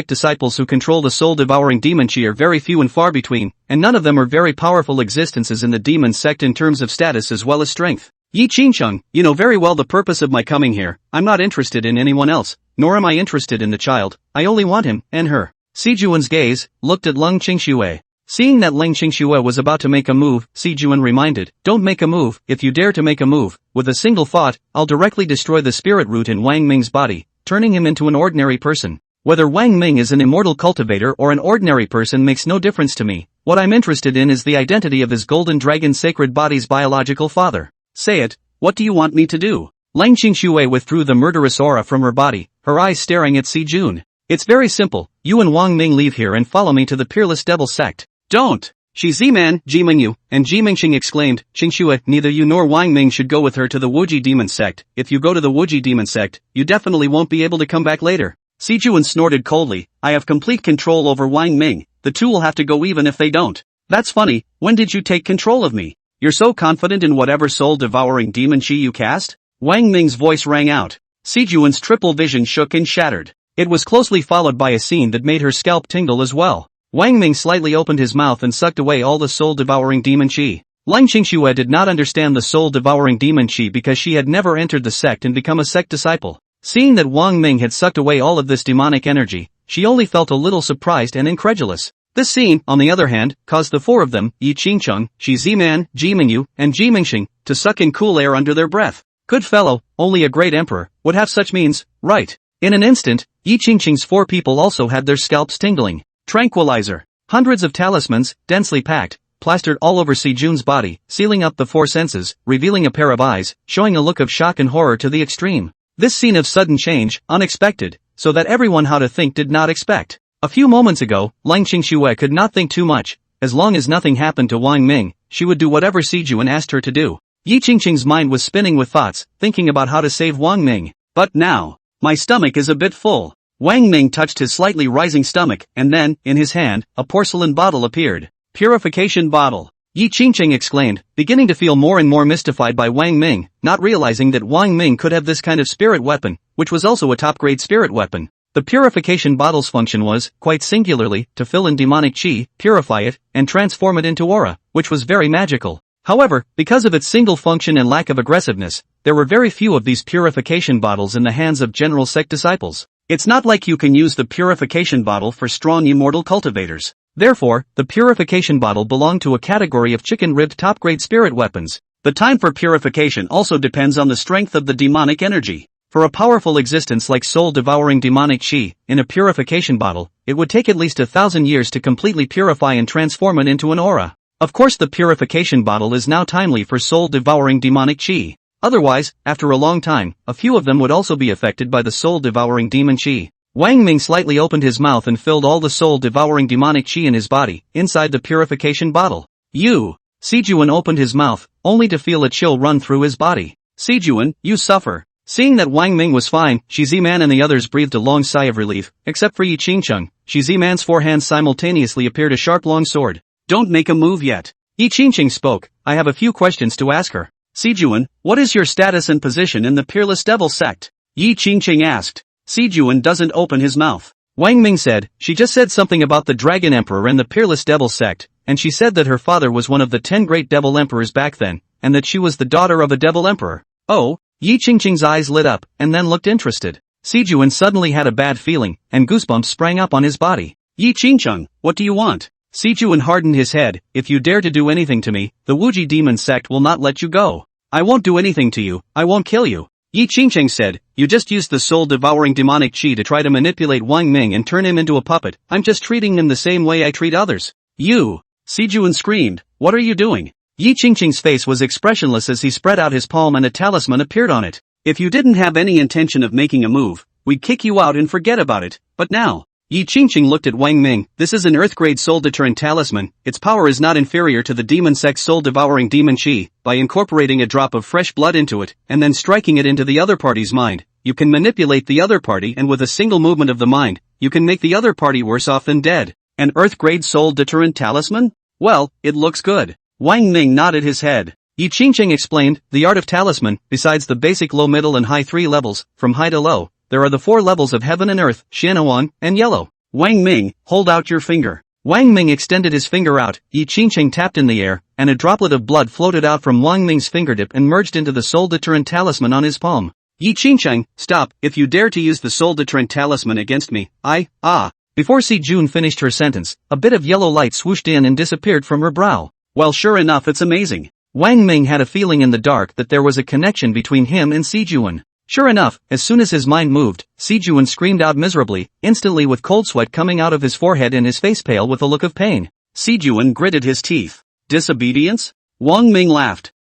disciples who control the soul-devouring demon qi are very few and far between, and none of them are very powerful existences in the demon sect in terms of status as well as strength. Yi Qingcheng, you know very well the purpose of my coming here. I'm not interested in anyone else, nor am I interested in the child, I only want him, and her. Si Jun's gaze looked at Leng Qingxue. Seeing that Leng Qingxue was about to make a move, Si Jun reminded, don't make a move. If you dare to make a move, with a single thought, I'll directly destroy the spirit root in Wang Ming's body, turning him into an ordinary person. Whether Wang Ming is an immortal cultivator or an ordinary person makes no difference to me. What I'm interested in is the identity of his golden dragon sacred body's biological father. Say it, what do you want me to do? Leng Qingxue withdrew the murderous aura from her body, her eyes staring at Si Jun. It's very simple, you and Wang Ming leave here and follow me to the Peerless Devil sect. Don't! Shi Ziman, Jimingyu, and Jimingxing exclaimed, Qingxue, neither you nor Wang Ming should go with her to the Wuji demon sect. If you go to the Wuji demon sect, you definitely won't be able to come back later. Si Jun snorted coldly, I have complete control over Wang Ming, the two will have to go even if they don't. That's funny, when did you take control of me? You're so confident in whatever soul-devouring demon qi you cast? Wang Ming's voice rang out. Si Jun's triple vision shook and shattered. It was closely followed by a scene that made her scalp tingle as well. Wang Ming slightly opened his mouth and sucked away all the soul-devouring demon qi. Leng Qingxue did not understand the soul-devouring demon qi because she had never entered the sect and become a sect disciple. Seeing that Wang Ming had sucked away all of this demonic energy, she only felt a little surprised and incredulous. This scene, on the other hand, caused the 4 of them, Yi Qingcheng, Shi Ziman, Jimingyu, and Jimingxing, to suck in cool air under their breath. Good fellow, only a great emperor would have such means, right? In an instant, Yi Qingqing's 4 people also had their scalps tingling. Tranquilizer. Hundreds of talismans, densely packed, plastered all over Si Jun's body, sealing up the 4 senses, revealing a pair of eyes, showing a look of shock and horror to the extreme. This scene of sudden change, unexpected, so that everyone how to think did not expect. A few moments ago, Leng Qingxue could not think too much. As long as nothing happened to Wang Ming, she would do whatever Si Jun asked her to do. Yi Qingqing's mind was spinning with thoughts, thinking about how to save Wang Ming. But now, my stomach is a bit full. Wang Ming touched his slightly rising stomach, and then, in his hand, a porcelain bottle appeared. Purification bottle. Yi Qingqing exclaimed, beginning to feel more and more mystified by Wang Ming, not realizing that Wang Ming could have this kind of spirit weapon, which was also a top-grade spirit weapon. The purification bottle's function was, quite singularly, to fill in demonic qi, purify it, and transform it into aura, which was very magical. However, because of its single function and lack of aggressiveness, there were very few of these purification bottles in the hands of general sect disciples. It's not like you can use the purification bottle for strong immortal cultivators. Therefore, the purification bottle belonged to a category of chicken-ribbed top-grade spirit weapons. The time for purification also depends on the strength of the demonic energy. For a powerful existence like soul-devouring demonic qi, in a purification bottle, it would take at least 1,000 years to completely purify and transform it into an aura. Of course the purification bottle is now timely for soul-devouring demonic qi. Otherwise, after a long time, a few of them would also be affected by the soul-devouring demon qi. Wang Ming slightly opened his mouth and filled all the soul-devouring demonic qi in his body, inside the purification bottle. Si Jun opened his mouth, only to feel a chill run through his body. Si Jun, you suffer. Seeing that Wang Ming was fine, Shi Ziman and the others breathed a long sigh of relief, except for Yi Qingcheng. Shi Ziman's four hands simultaneously appeared a sharp long sword. Don't make a move yet. Yi Qingcheng spoke, I have a few questions to ask her. Sijuan, what is your status and position in the Peerless Devil sect? Yi Qingcheng asked. Sijuan doesn't open his mouth. Wang Ming said, she just said something about the Dragon Emperor and the Peerless Devil sect, and she said that her father was one of the 10 great devil emperors back then, and that she was the daughter of a devil emperor. Oh? Yi Qingcheng's eyes lit up, and then looked interested. Sijuan suddenly had a bad feeling, and goosebumps sprang up on his body. Yi Qingcheng, what do you want? Sijuan hardened his head, if you dare to do anything to me, the Wuji demon sect will not let you go. I won't do anything to you, I won't kill you. Yi Qingcheng said, you just used the soul-devouring demonic qi to try to manipulate Wang Ming and turn him into a puppet. I'm just treating him the same way I treat others. You! Sijuan screamed, what are you doing? Yi Qingcheng's face was expressionless as he spread out his palm and a talisman appeared on it. If you didn't have any intention of making a move, we'd kick you out and forget about it, but now. Yi Qingcheng looked at Wang Ming, this is an Earth-grade soul-deterrent talisman, its power is not inferior to the demon sect's soul-devouring demon qi. By incorporating a drop of fresh blood into it, and then striking it into the other party's mind, you can manipulate the other party and with a single movement of the mind, you can make the other party worse off than dead. An Earth-grade soul-deterrent talisman? Well, it looks good. Wang Ming nodded his head. Yi Qingcheng explained, the art of talisman, besides the basic low, middle and high 3 levels, from high to low, there are the 4 levels of heaven and earth, Xianhuan, and yellow. Wang Ming, hold out your finger. Wang Ming extended his finger out, Yi Qingcheng tapped in the air, and a droplet of blood floated out from Wang Ming's fingertip and merged into the soul-deterrent talisman on his palm. Yi Qingcheng, stop, if you dare to use the soul-deterrent talisman against me, Before Si Jun finished her sentence, a bit of yellow light swooshed in and disappeared from her brow. Well, sure enough, it's amazing. Wang Ming had a feeling in the dark that there was a connection between him and Si Jun. Sure enough, as soon as his mind moved, Si Jun screamed out miserably, instantly with cold sweat coming out of his forehead and his face pale with a look of pain. Si Jun gritted his teeth. Disobedience? Wang Ming laughed.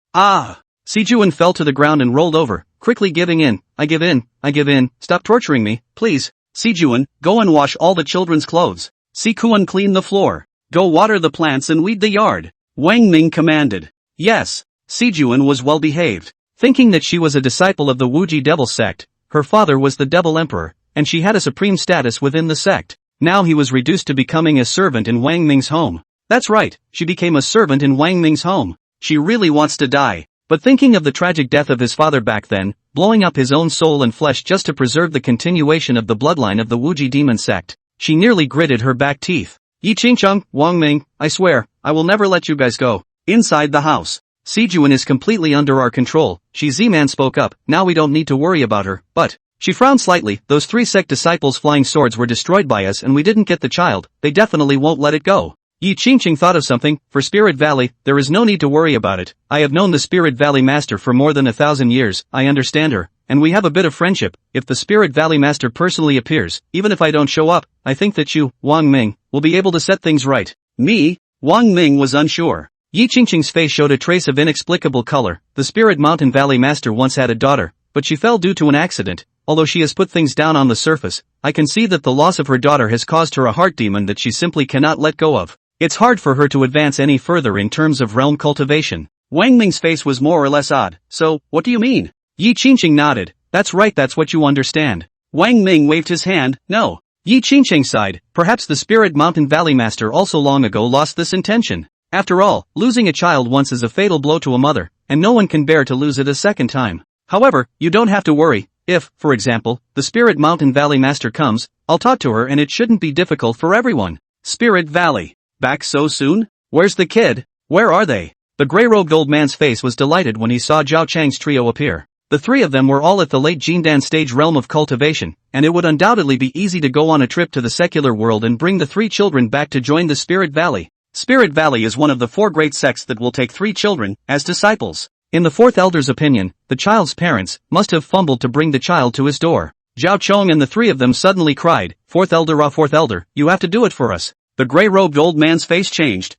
Si Jun fell to the ground and rolled over, quickly giving in. I give in, stop torturing me, please. Si Jun, go and wash all the children's clothes. Si Kuan clean the floor. Go water the plants and weed the yard. Wang Ming commanded. Yes. Si Jun was well behaved. Thinking that she was a disciple of the Wuji devil sect, her father was the devil emperor, and she had a supreme status within the sect. Now he was reduced to becoming a servant in Wang Ming's home. That's right, she became a servant in Wang Ming's home. She really wants to die. But thinking of the tragic death of his father back then, blowing up his own soul and flesh just to preserve the continuation of the bloodline of the Wuji demon sect, she nearly gritted her back teeth. Yi Qingcheng, Wang Ming, I swear, I will never let you guys go. Inside the house. Si Jun is completely under our control. Shi Ziman spoke up, now we don't need to worry about her, but, she frowned slightly, those 3 sect disciples' flying swords were destroyed by us and we didn't get the child, they definitely won't let it go. Yi Qingcheng thought of something, for Spirit Valley, there is no need to worry about it. I have known the Spirit Valley Master for more than 1,000 years, I understand her, and we have a bit of friendship. If the Spirit Valley Master personally appears, even if I don't show up, I think that you, Wang Ming, will be able to set things right. Me? Wang Ming was unsure. Yi Qingcheng's face showed a trace of inexplicable color. The Spirit Mountain Valley Master once had a daughter, but she fell due to an accident. Although she has put things down on the surface, I can see that the loss of her daughter has caused her a heart demon that she simply cannot let go of. It's hard for her to advance any further in terms of realm cultivation. Wang Ming's face was more or less odd. So, what do you mean? Yi Qingcheng nodded. That's right, that's what you understand. Wang Ming waved his hand. No. Yi Qingcheng sighed. Perhaps the Spirit Mountain Valley Master also long ago lost this intention. After all, losing a child once is a fatal blow to a mother, and no one can bear to lose it a second time. However, you don't have to worry. If, for example, the Spirit Mountain Valley Master comes, I'll talk to her and it shouldn't be difficult for everyone. Spirit Valley. Back so soon? Where's the kid? Where are they? The gray-robed old man's face was delighted when he saw Zhao Chang's trio appear. The 3 of them were all at the late Jindan stage realm of cultivation, and it would undoubtedly be easy to go on a trip to the secular world and bring the 3 children back to join the Spirit Valley. Spirit Valley is one of the 4 great sects that will take 3 children as disciples. In the 4th elder's opinion, the child's parents must have fumbled to bring the child to his door. Zhao Chong and the 3 of them suddenly cried, 4th elder, you have to do it for us. The gray-robed old man's face changed.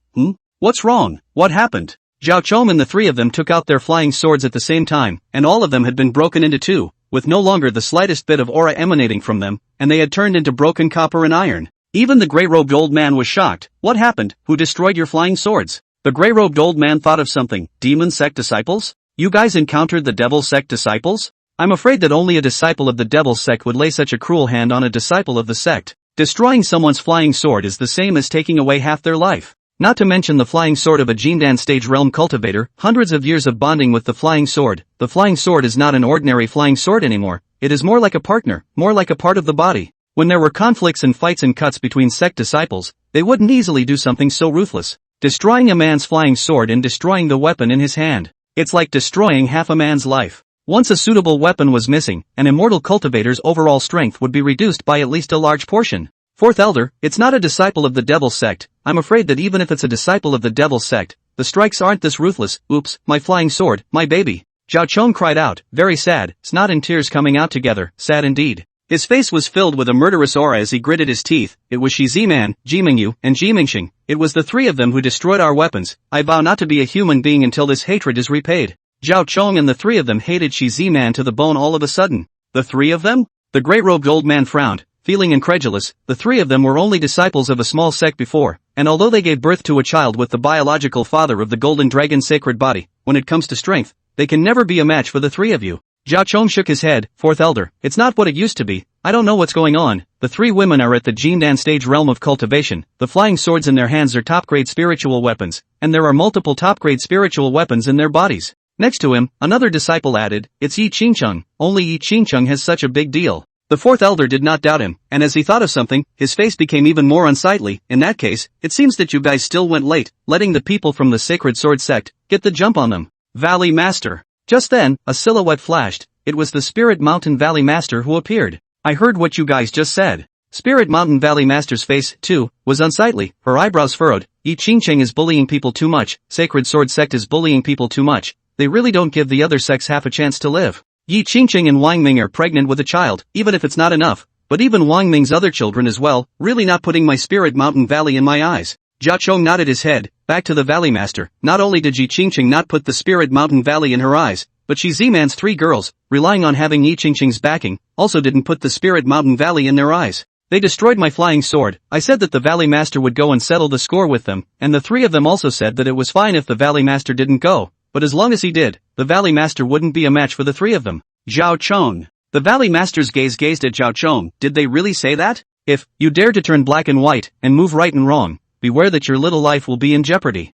What's wrong? What happened? Zhao Chong and the 3 of them took out their flying swords at the same time, and all of them had been broken into 2, with no longer the slightest bit of aura emanating from them, and they had turned into broken copper and iron. Even the gray-robed old man was shocked. What happened? Who destroyed your flying swords? The gray-robed old man thought of something. Demon sect disciples? You guys encountered the devil sect disciples? I'm afraid that only a disciple of the devil's sect would lay such a cruel hand on a disciple of the sect. Destroying someone's flying sword is the same as taking away half their life. Not to mention the flying sword of a Jindan stage realm cultivator, hundreds of years of bonding with the flying sword. The flying sword is not an ordinary flying sword anymore, it is more like a partner, more like a part of the body. When there were conflicts and fights and cuts between sect disciples, they wouldn't easily do something so ruthless. Destroying a man's flying sword and destroying the weapon in his hand. It's like destroying half a man's life. Once a suitable weapon was missing, an immortal cultivator's overall strength would be reduced by at least a large portion. Fourth elder, it's not a disciple of the devil's sect. I'm afraid that even if it's a disciple of the devil's sect, the strikes aren't this ruthless. Oops, my flying sword, my baby. Zhao Chong cried out, very sad, snot and tears coming out together, sad indeed. His face was filled with a murderous aura as he gritted his teeth. It was Shi Ziman, Ji Mingyu, and Ji Mingxing. It was the three of them who destroyed our weapons. I vow not to be a human being until this hatred is repaid. Zhao Chong and the three of them hated Shi Ziman to the bone all of a sudden. The three of them? The great-robed old man frowned, feeling incredulous. The three of them were only disciples of a small sect before, and although they gave birth to a child with the biological father of the golden dragon's sacred body, when it comes to strength, they can never be a match for the three of you. Zhao Chong shook his head. Fourth elder, it's not what it used to be. I don't know what's going on. The three women are at the Jindan stage realm of cultivation. The flying swords in their hands are top-grade spiritual weapons, and there are multiple top-grade spiritual weapons in their bodies. Next to him, another disciple added, it's Yi Qingcheng. Only Yi Qingcheng has such a big deal. The fourth elder did not doubt him, and as he thought of something, his face became even more unsightly. In that case, it seems that you guys still went late, letting the people from the Sacred Sword sect get the jump on them. Valley Master. Just then, a silhouette flashed. It was the Spirit Mountain Valley Master who appeared. I heard what you guys just said. Spirit Mountain Valley Master's face, too, was unsightly, her eyebrows furrowed. Yi Qingcheng is bullying people too much, Sacred Sword sect is bullying people too much. They really don't give the other sects half a chance to live. Yi Qingcheng and Wang Ming are pregnant with a child, even if it's not enough. But even Wang Ming's other children as well, really not putting my Spirit Mountain Valley in my eyes. Zhao Chong nodded his head, back to the Valley Master. Not only did Yi Qingcheng not put the Spirit Mountain Valley in her eyes, but Shi Ziman's three girls, relying on having Yi Qingcheng's backing, also didn't put the Spirit Mountain Valley in their eyes. They destroyed my flying sword. I said that the Valley Master would go and settle the score with them, and the three of them also said that it was fine if the Valley Master didn't go, but as long as he did, the Valley Master wouldn't be a match for the three of them. Zhao Chong. The Valley Master's gaze gazed at Zhao Chong. Did they really say that? If you dare to turn black and white, and move right and wrong, beware that your little life will be in jeopardy.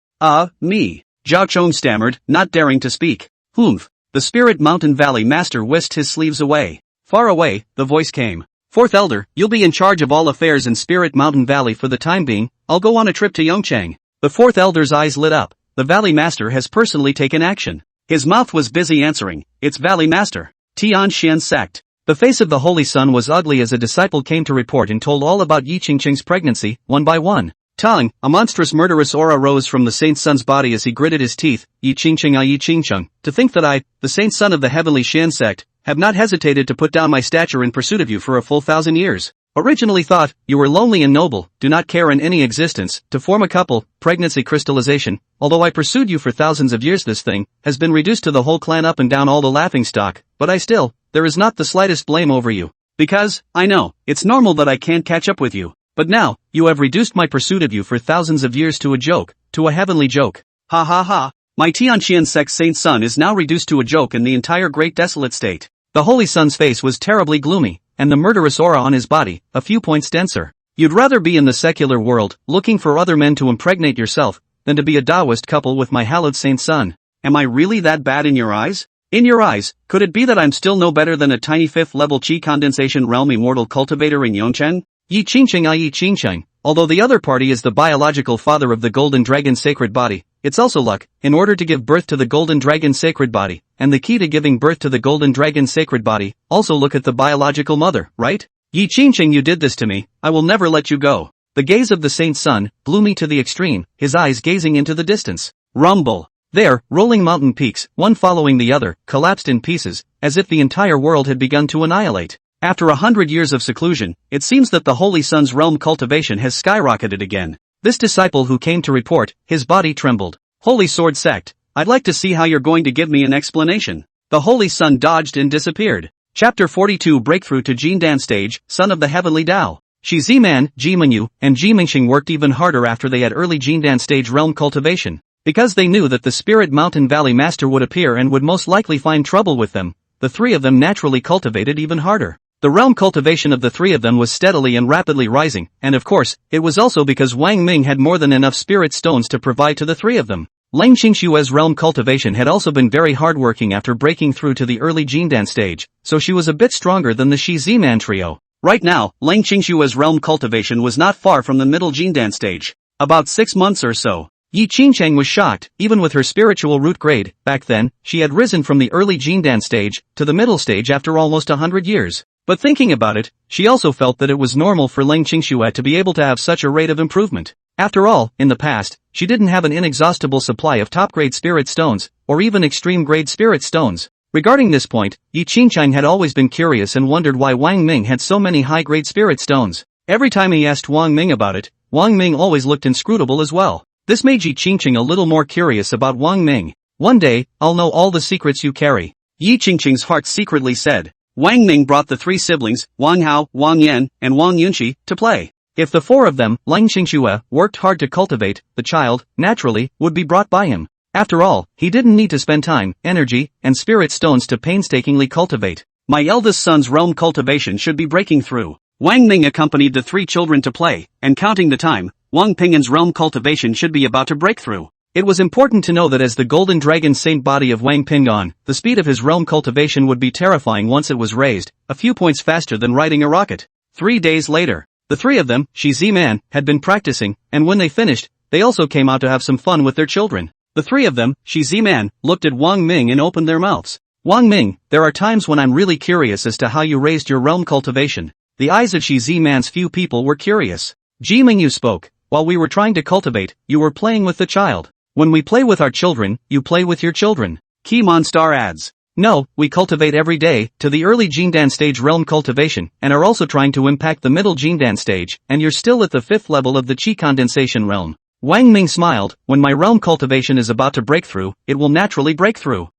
Me. Zhao Chong stammered, not daring to speak. Humph. The Spirit Mountain Valley Master whisked his sleeves away. Far away, the voice came. Fourth elder, you'll be in charge of all affairs in Spirit Mountain Valley for the time being. I'll go on a trip to Yongchang. The fourth elder's eyes lit up. The Valley Master has personally taken action. His mouth was busy answering. It's Valley Master. Tianxian sect. The face of the Holy Sun was ugly as a disciple came to report and told all about Yi Qingcheng's pregnancy, one by one. Tang, a monstrous murderous aura rose from the Saint Sun's body as he gritted his teeth. Yi Qingcheng, Yi Qingcheng, to think that I, the Saint Son of the Heavenly Xian sect, have not hesitated to put down my stature in pursuit of you for a full 1,000 years. Originally thought, you were lonely and noble, do not care in any existence, to form a couple, pregnancy crystallization, although I pursued you for thousands of years this thing, has been reduced to the whole clan up and down all the laughing stock, but there is not the slightest blame over you. Because, I know, it's normal that I can't catch up with you. But now, you have reduced my pursuit of you for thousands of years to a joke, to a heavenly joke. Ha ha ha, my Tianxian sect Saint Sun is now reduced to a joke in the entire great desolate state. The Holy Sun's face was terribly gloomy, and the murderous aura on his body, a few points denser. You'd rather be in the secular world, looking for other men to impregnate yourself, than to be a Taoist couple with my hallowed Saint Sun. Am I really that bad in your eyes? In your eyes, could it be that I'm still no better than a tiny 5th level Qi condensation realm immortal cultivator in Yongcheng? Yi Qingcheng, Yi Qingcheng. Although the other party is the biological father of the golden dragon's sacred body, it's also luck, in order to give birth to the golden dragon's sacred body, and the key to giving birth to the golden dragon's sacred body, also look at the biological mother, right? Yi Qingcheng, you did this to me, I will never let you go. The gaze of the Saint Sun, gloomy to the extreme, his eyes gazing into the distance. Rumble. There, rolling mountain peaks, one following the other, collapsed in pieces, as if the entire world had begun to annihilate. After 100 years of seclusion, it seems that the Holy Sun's realm cultivation has skyrocketed again. This disciple who came to report, his body trembled. Holy Sword Sect, I'd like to see how you're going to give me an explanation. The Holy Sun dodged and disappeared. Chapter 42 Breakthrough to Jindan Stage, Son of the Heavenly Tao. Shi Ziman, Ji Mingyu, and Ji Mingxing worked even harder after they had early Jindan Stage realm cultivation. Because they knew that the Spirit Mountain Valley Master would appear and would most likely find trouble with them, the three of them naturally cultivated even harder. The realm cultivation of the three of them was steadily and rapidly rising, and of course, it was also because Wang Ming had more than enough spirit stones to provide to the three of them. Lang Qingshue's realm cultivation had also been very hardworking after breaking through to the early Jindan stage, so she was a bit stronger than the Shi Ziman trio. Right now, Lang Qingshue's realm cultivation was not far from the middle Jindan stage. About 6 months or so. Yi Qingcheng was shocked. Even with her spiritual root grade, back then, she had risen from the early Jindan stage to the middle stage after almost 100 years. But thinking about it, she also felt that it was normal for Lang Qingshue to be able to have such a rate of improvement. After all, in the past, she didn't have an inexhaustible supply of top-grade spirit stones, or even extreme-grade spirit stones. Regarding this point, Yi Qingcheng had always been curious and wondered why Wang Ming had so many high-grade spirit stones. Every time he asked Wang Ming about it, Wang Ming always looked inscrutable as well. This made Yi Qingcheng a little more curious about Wang Ming. One day, I'll know all the secrets you carry. Yi Qingcheng's heart secretly said. Wang Ming brought the three siblings, Wang Hao, Wang Yan, and Wang Yunxi, to play. If the four of them, Lang Qingshuo, worked hard to cultivate, the child, naturally, would be brought by him. After all, he didn't need to spend time, energy, and spirit stones to painstakingly cultivate. My eldest son's realm cultivation should be breaking through. Wang Ming accompanied the three children to play, and counting the time, Wang Ping'an's realm cultivation should be about to break through. It was important to know that as the golden dragon saint body of Wang Ping'an, the speed of his realm cultivation would be terrifying once it was raised, a few points faster than riding a rocket. 3 days later. The three of them, Shi Ziman, had been practicing, and when they finished, they also came out to have some fun with their children. The three of them, Shi Ziman, looked at Wang Ming and opened their mouths. Wang Ming, there are times when I'm really curious as to how you raised your realm cultivation. The eyes of Shi Ziman's few people were curious. Ji Mingyu spoke. While we were trying to cultivate, you were playing with the child. When we play with our children, you play with your children. Key Monstar adds. No, we cultivate every day, to the early Jindan stage realm cultivation, and are also trying to impact the middle Jindan stage, and you're still at the 5th level of the Qi condensation realm. Wang Ming smiled. When my realm cultivation is about to break through, it will naturally break through.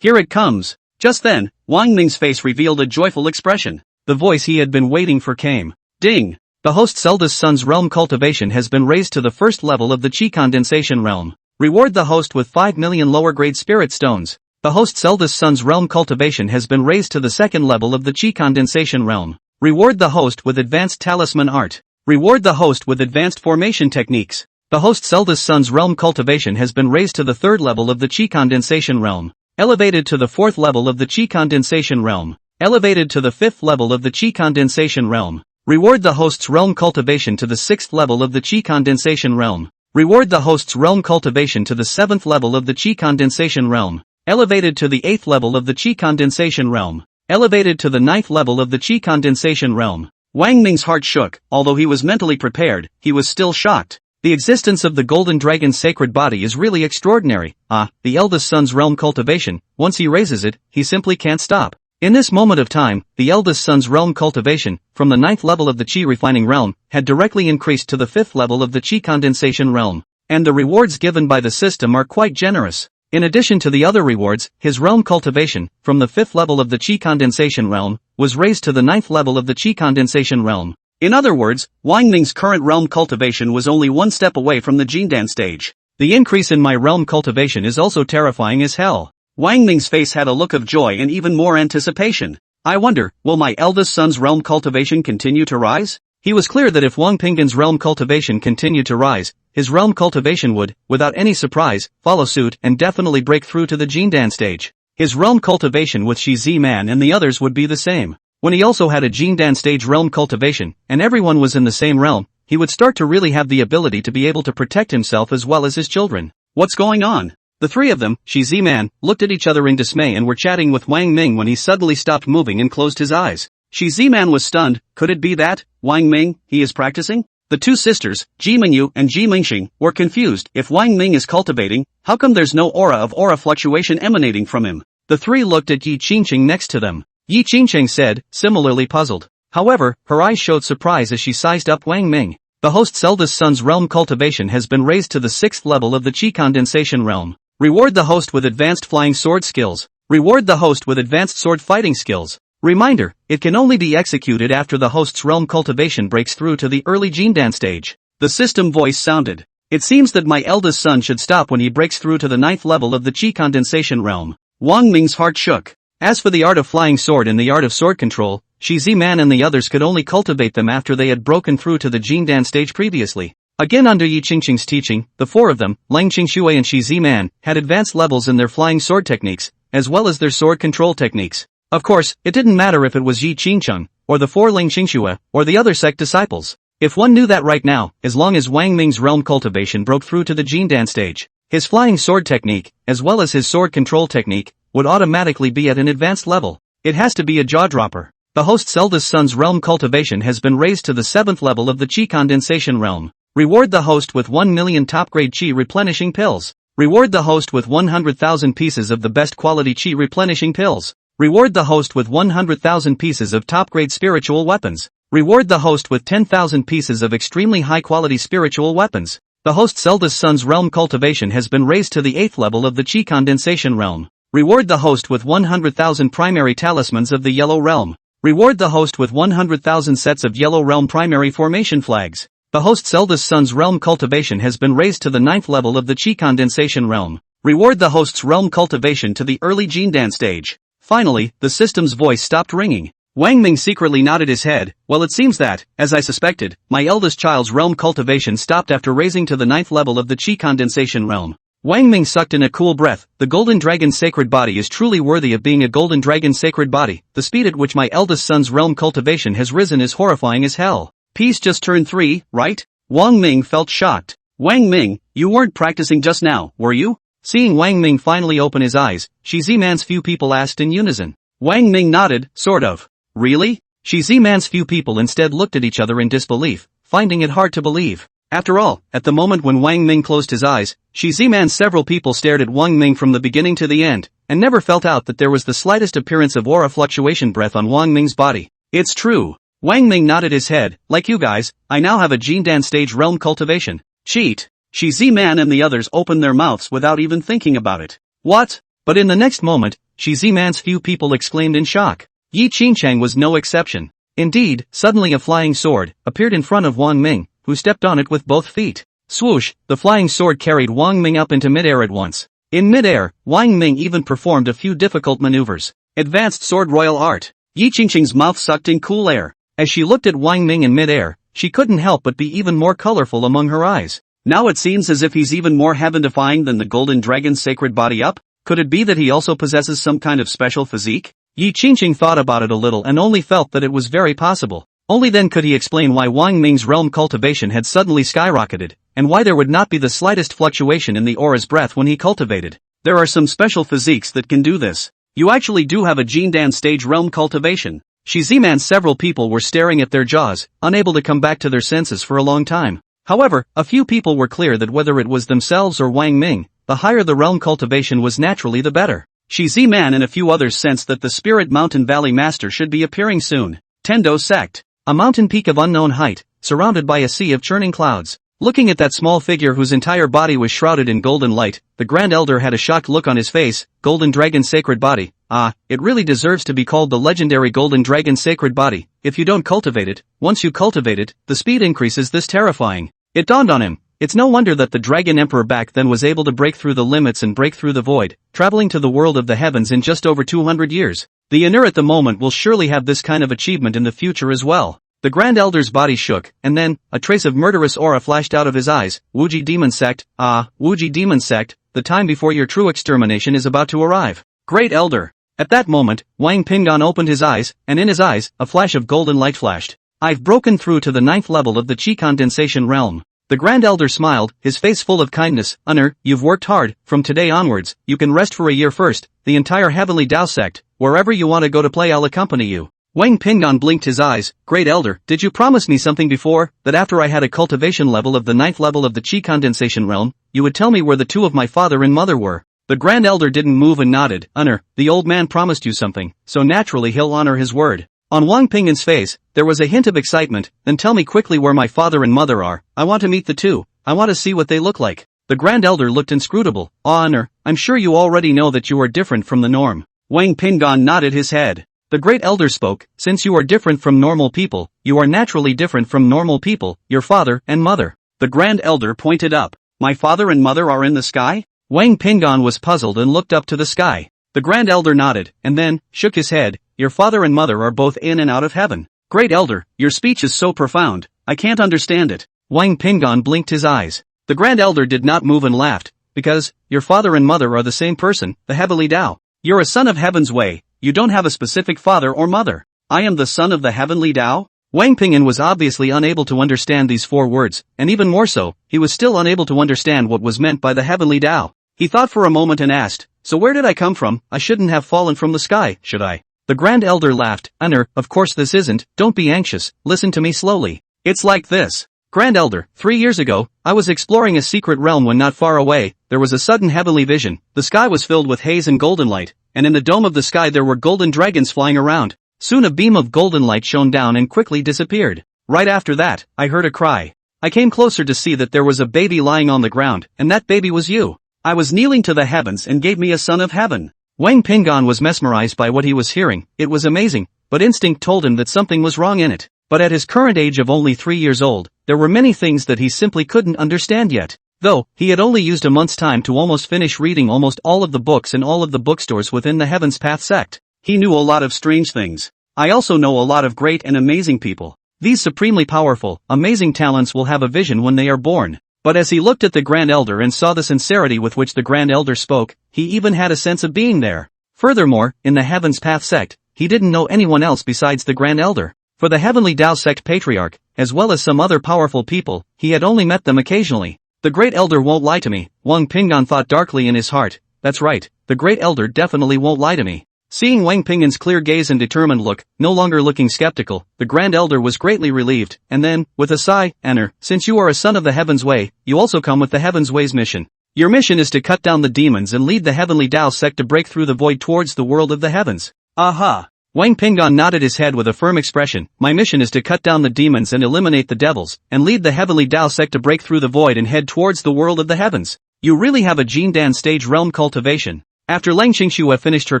Here it comes. Just then, Wang Ming's face revealed a joyful expression. The voice he had been waiting for came. Ding! The host's eldest son's realm cultivation has been raised to the 1st level of the Qi condensation realm. Reward the host with 5 million lower grade spirit stones. The host's eldest son's realm cultivation has been raised to the 2nd level of the Qi condensation realm. Reward the host with advanced talisman art. Reward the host with advanced formation techniques. The host's eldest son's realm cultivation has been raised to the 3rd level of the Qi condensation realm. Elevated to the 4th level of the Qi condensation realm. Elevated to the 5th level of the Qi condensation realm. Reward the host's realm cultivation to the 6th level of the Qi condensation realm. Reward the host's realm cultivation to the 7th level of the Qi condensation realm. Elevated to the 8th level of the Qi condensation realm. Elevated to the 9th level of the Qi condensation realm. Wang Ming's heart shook. Although he was mentally prepared, he was still shocked. The existence of the golden dragon's sacred body is really extraordinary. The eldest son's realm cultivation, once he raises it, he simply can't stop. In this moment of time, the eldest son's realm cultivation, from the 9th level of the Qi refining realm, had directly increased to the 5th level of the Qi condensation realm. And the rewards given by the system are quite generous. In addition to the other rewards, his realm cultivation, from the 5th level of the Qi condensation realm, was raised to the 9th level of the Qi condensation realm. In other words, Wang Ming's current realm cultivation was only one step away from the Jindan stage. The increase in my realm cultivation is also terrifying as hell. Wang Ming's face had a look of joy and even more anticipation. I wonder, will my eldest son's realm cultivation continue to rise? He was clear that if Wang Ping'an's realm cultivation continued to rise, his realm cultivation would, without any surprise, follow suit and definitely break through to the Jindan stage. His realm cultivation with Shi Ziman and the others would be the same. When he also had a Jindan stage realm cultivation, and everyone was in the same realm, he would start to really have the ability to be able to protect himself as well as his children. What's going on? The three of them, Shi Ziman, looked at each other in dismay and were chatting with Wang Ming when he suddenly stopped moving and closed his eyes. Shi Ziman was stunned. Could it be that, Wang Ming, he is practicing? The two sisters, Ji Mingyu and Ji Mingxing, were confused. If Wang Ming is cultivating, how come there's no aura fluctuation emanating from him? The three looked at Yi Qingcheng next to them. Yi Qingcheng said, similarly puzzled. However, her eyes showed surprise as she sized up Wang Ming. The host's eldest son's realm cultivation has been raised to the 6th level of the Qi condensation realm. Reward the host with advanced flying sword skills. Reward the host with advanced sword fighting skills. Reminder, it can only be executed after the host's realm cultivation breaks through to the early Jindan stage. The system voice sounded. It seems that my eldest son should stop when he breaks through to the 9th level of the Qi condensation realm. Wang Ming's heart shook. As for the art of flying sword and the art of sword control, Shi Ziman and the others could only cultivate them after they had broken through to the Jindan stage previously. Again under Yi Qingqing's teaching, the four of them, Lang Qingshui and Shi Ziman, had advanced levels in their flying sword techniques, as well as their sword control techniques. Of course, it didn't matter if it was Yi Qingqing, or the four Lang Qingshui, or the other sect disciples. If one knew that right now, as long as Wang Ming's realm cultivation broke through to the Jindan stage, his flying sword technique, as well as his sword control technique, would automatically be at an advanced level. It has to be a jaw-dropper. The host's eldest son's realm cultivation has been raised to the 7th level of the Qi condensation realm. Reward the host with 1 million top-grade Qi replenishing pills. Reward the host with 100,000 pieces of the best quality Qi replenishing pills. Reward the host with 100,000 pieces of top-grade spiritual weapons. Reward the host with 10,000 pieces of extremely high-quality spiritual weapons. The host's eldest son's realm cultivation has been raised to the 8th level of the Qi condensation realm. Reward the host with 100,000 primary talismans of the Yellow Realm. Reward the host with 100,000 sets of Yellow Realm primary formation flags. The host's eldest son's realm cultivation has been raised to the 9th level of the Qi condensation realm. Reward the host's realm cultivation to the early Jindan stage. Finally, the system's voice stopped ringing. Wang Ming secretly nodded his head. Well, it seems that, as I suspected, my eldest child's realm cultivation stopped after raising to the 9th level of the Qi condensation realm. Wang Ming sucked in a cool breath. The golden dragon's sacred body is truly worthy of being a golden dragon's sacred body. The speed at which my eldest son's realm cultivation has risen is horrifying as hell. Peace just turned 3, right? Wang Ming felt shocked. Wang Ming, you weren't practicing just now, were you? Seeing Wang Ming finally open his eyes, Shi Ziman's few people asked in unison. Wang Ming nodded, sort of. Really? Shi Ziman's few people instead looked at each other in disbelief, finding it hard to believe. After all, at the moment when Wang Ming closed his eyes, Shi Ziman's several people stared at Wang Ming from the beginning to the end, and never felt out that there was the slightest appearance of aura fluctuation breath on Wang Ming's body. It's true. Wang Ming nodded his head. Like you guys, I now have a Jindan stage realm cultivation. Cheat. Shi Ziman and the others opened their mouths without even thinking about it. What? But in the next moment, Shi Ziman's few people exclaimed in shock. Yi Qingchang was no exception. Indeed, suddenly a flying sword appeared in front of Wang Ming, who stepped on it with both feet. Swoosh, the flying sword carried Wang Ming up into midair at once. In midair, Wang Ming even performed a few difficult maneuvers. Advanced sword royal art. Yi Qingqing's mouth sucked in cool air. As she looked at Wang Ming in midair, she couldn't help but be even more colorful among her eyes. Now it seems as if he's even more heaven-defying than the golden dragon's sacred body up? Could it be that he also possesses some kind of special physique? Yi Qingqing thought about it a little and only felt that it was very possible. Only then could he explain why Wang Ming's realm cultivation had suddenly skyrocketed, and why there would not be the slightest fluctuation in the aura's breath when he cultivated. There are some special physiques that can do this. You actually do have a Jindan stage realm cultivation. Shi Ziman's several people were staring at their jaws, unable to come back to their senses for a long time. However, a few people were clear that whether it was themselves or Wang Ming, the higher the realm cultivation was naturally the better. Shi Ziman and a few others sensed that the Spirit Mountain Valley Master should be appearing soon. Tendo Sect. A mountain peak of unknown height, surrounded by a sea of churning clouds. Looking at that small figure whose entire body was shrouded in golden light, the Grand Elder had a shocked look on his face. Golden Dragon's sacred body. Ah, it really deserves to be called the legendary Golden Dragon's sacred body. If you don't cultivate it, once you cultivate it, the speed increase is this terrifying. It dawned on him. It's no wonder that the Dragon Emperor back then was able to break through the limits and break through the void, traveling to the world of the heavens in just over 200 years. The Inner at the moment will surely have this kind of achievement in the future as well. The Grand Elder's body shook, and then, a trace of murderous aura flashed out of his eyes. Wuji Demon Sect, Wuji Demon Sect, the time before your true extermination is about to arrive. Great Elder. At that moment, Wang Pingan opened his eyes, and in his eyes, a flash of golden light flashed. I've broken through to the 9th level of the Qi condensation realm. The Grand Elder smiled, his face full of kindness. Unner, you've worked hard. From today onwards, you can rest for a year first. The entire Heavenly Dao Sect, wherever you want to go to play, I'll accompany you. Wang Pingan blinked his eyes. Great Elder, did you promise me something before, that after I had a cultivation level of the 9th level of the Qi condensation realm, you would tell me where the two of my father and mother were? The Grand Elder didn't move and nodded. Unner, the old man promised you something, so naturally he'll honor his word. On Wang Pingan's face, there was a hint of excitement. Then tell me quickly where my father and mother are. I want to meet the two. I want to see what they look like. The Grand Elder looked inscrutable. Honor, I'm sure you already know that you are different from the norm. Wang Pingan nodded his head. The Great Elder spoke. Since you are different from normal people, you are naturally different from normal people, your father and mother. The Grand Elder pointed up. My father and mother are in the sky? Wang Pingan was puzzled and looked up to the sky. The Grand Elder nodded, and then, shook his head. Your father and mother are both in and out of heaven. Great Elder, your speech is so profound, I can't understand it. Wang Pinggan blinked his eyes. The Grand Elder did not move and laughed, because, your father and mother are the same person, the Heavenly Tao. You're a son of Heaven's Way, you don't have a specific father or mother. I am the son of the Heavenly Tao? Wang Pinggan was obviously unable to understand these 4 words, and even more so, he was still unable to understand what was meant by the Heavenly Tao. He thought for a moment and asked, so where did I come from? I shouldn't have fallen from the sky, should I? The Grand Elder laughed. Of course this isn't, don't be anxious, listen to me slowly. It's like this. Grand Elder, 3 years ago, I was exploring a secret realm when not far away, there was a sudden heavenly vision. The sky was filled with haze and golden light, and in the dome of the sky there were golden dragons flying around. Soon a beam of golden light shone down and quickly disappeared. Right after that, I heard a cry. I came closer to see that there was a baby lying on the ground, and that baby was you. I was kneeling to the heavens and gave me a son of heaven. Wang Pinggan was mesmerized by what he was hearing. It was amazing, but instinct told him that something was wrong in it. But at his current age of only 3 years old, there were many things that he simply couldn't understand yet. Though, he had only used a month's time to almost finish reading almost all of the books in all of the bookstores within the Heaven's Path sect. He knew a lot of strange things. I also know a lot of great and amazing people. These supremely powerful, amazing talents will have a vision when they are born. But as he looked at the Grand Elder and saw the sincerity with which the Grand Elder spoke, he even had a sense of being there. Furthermore, in the Heaven's Path sect, he didn't know anyone else besides the Grand Elder. For the Heavenly Tao sect patriarch, as well as some other powerful people, he had only met them occasionally. The Great Elder won't lie to me, Wang Pinggan thought darkly in his heart. That's right, the Great Elder definitely won't lie to me. Seeing Wang Pinggan's clear gaze and determined look, no longer looking skeptical, the Grand Elder was greatly relieved, and then, with a sigh, since you are a son of the Heaven's Way, you also come with the Heaven's Way's mission. Your mission is to cut down the demons and lead the Heavenly Tao sect to break through the void towards the world of the heavens. Aha! Wang Pinggan nodded his head with a firm expression. My mission is to cut down the demons and eliminate the devils, and lead the Heavenly Tao sect to break through the void and head towards the world of the heavens. You really have a Jindan stage realm cultivation. After Lang Qingxue finished her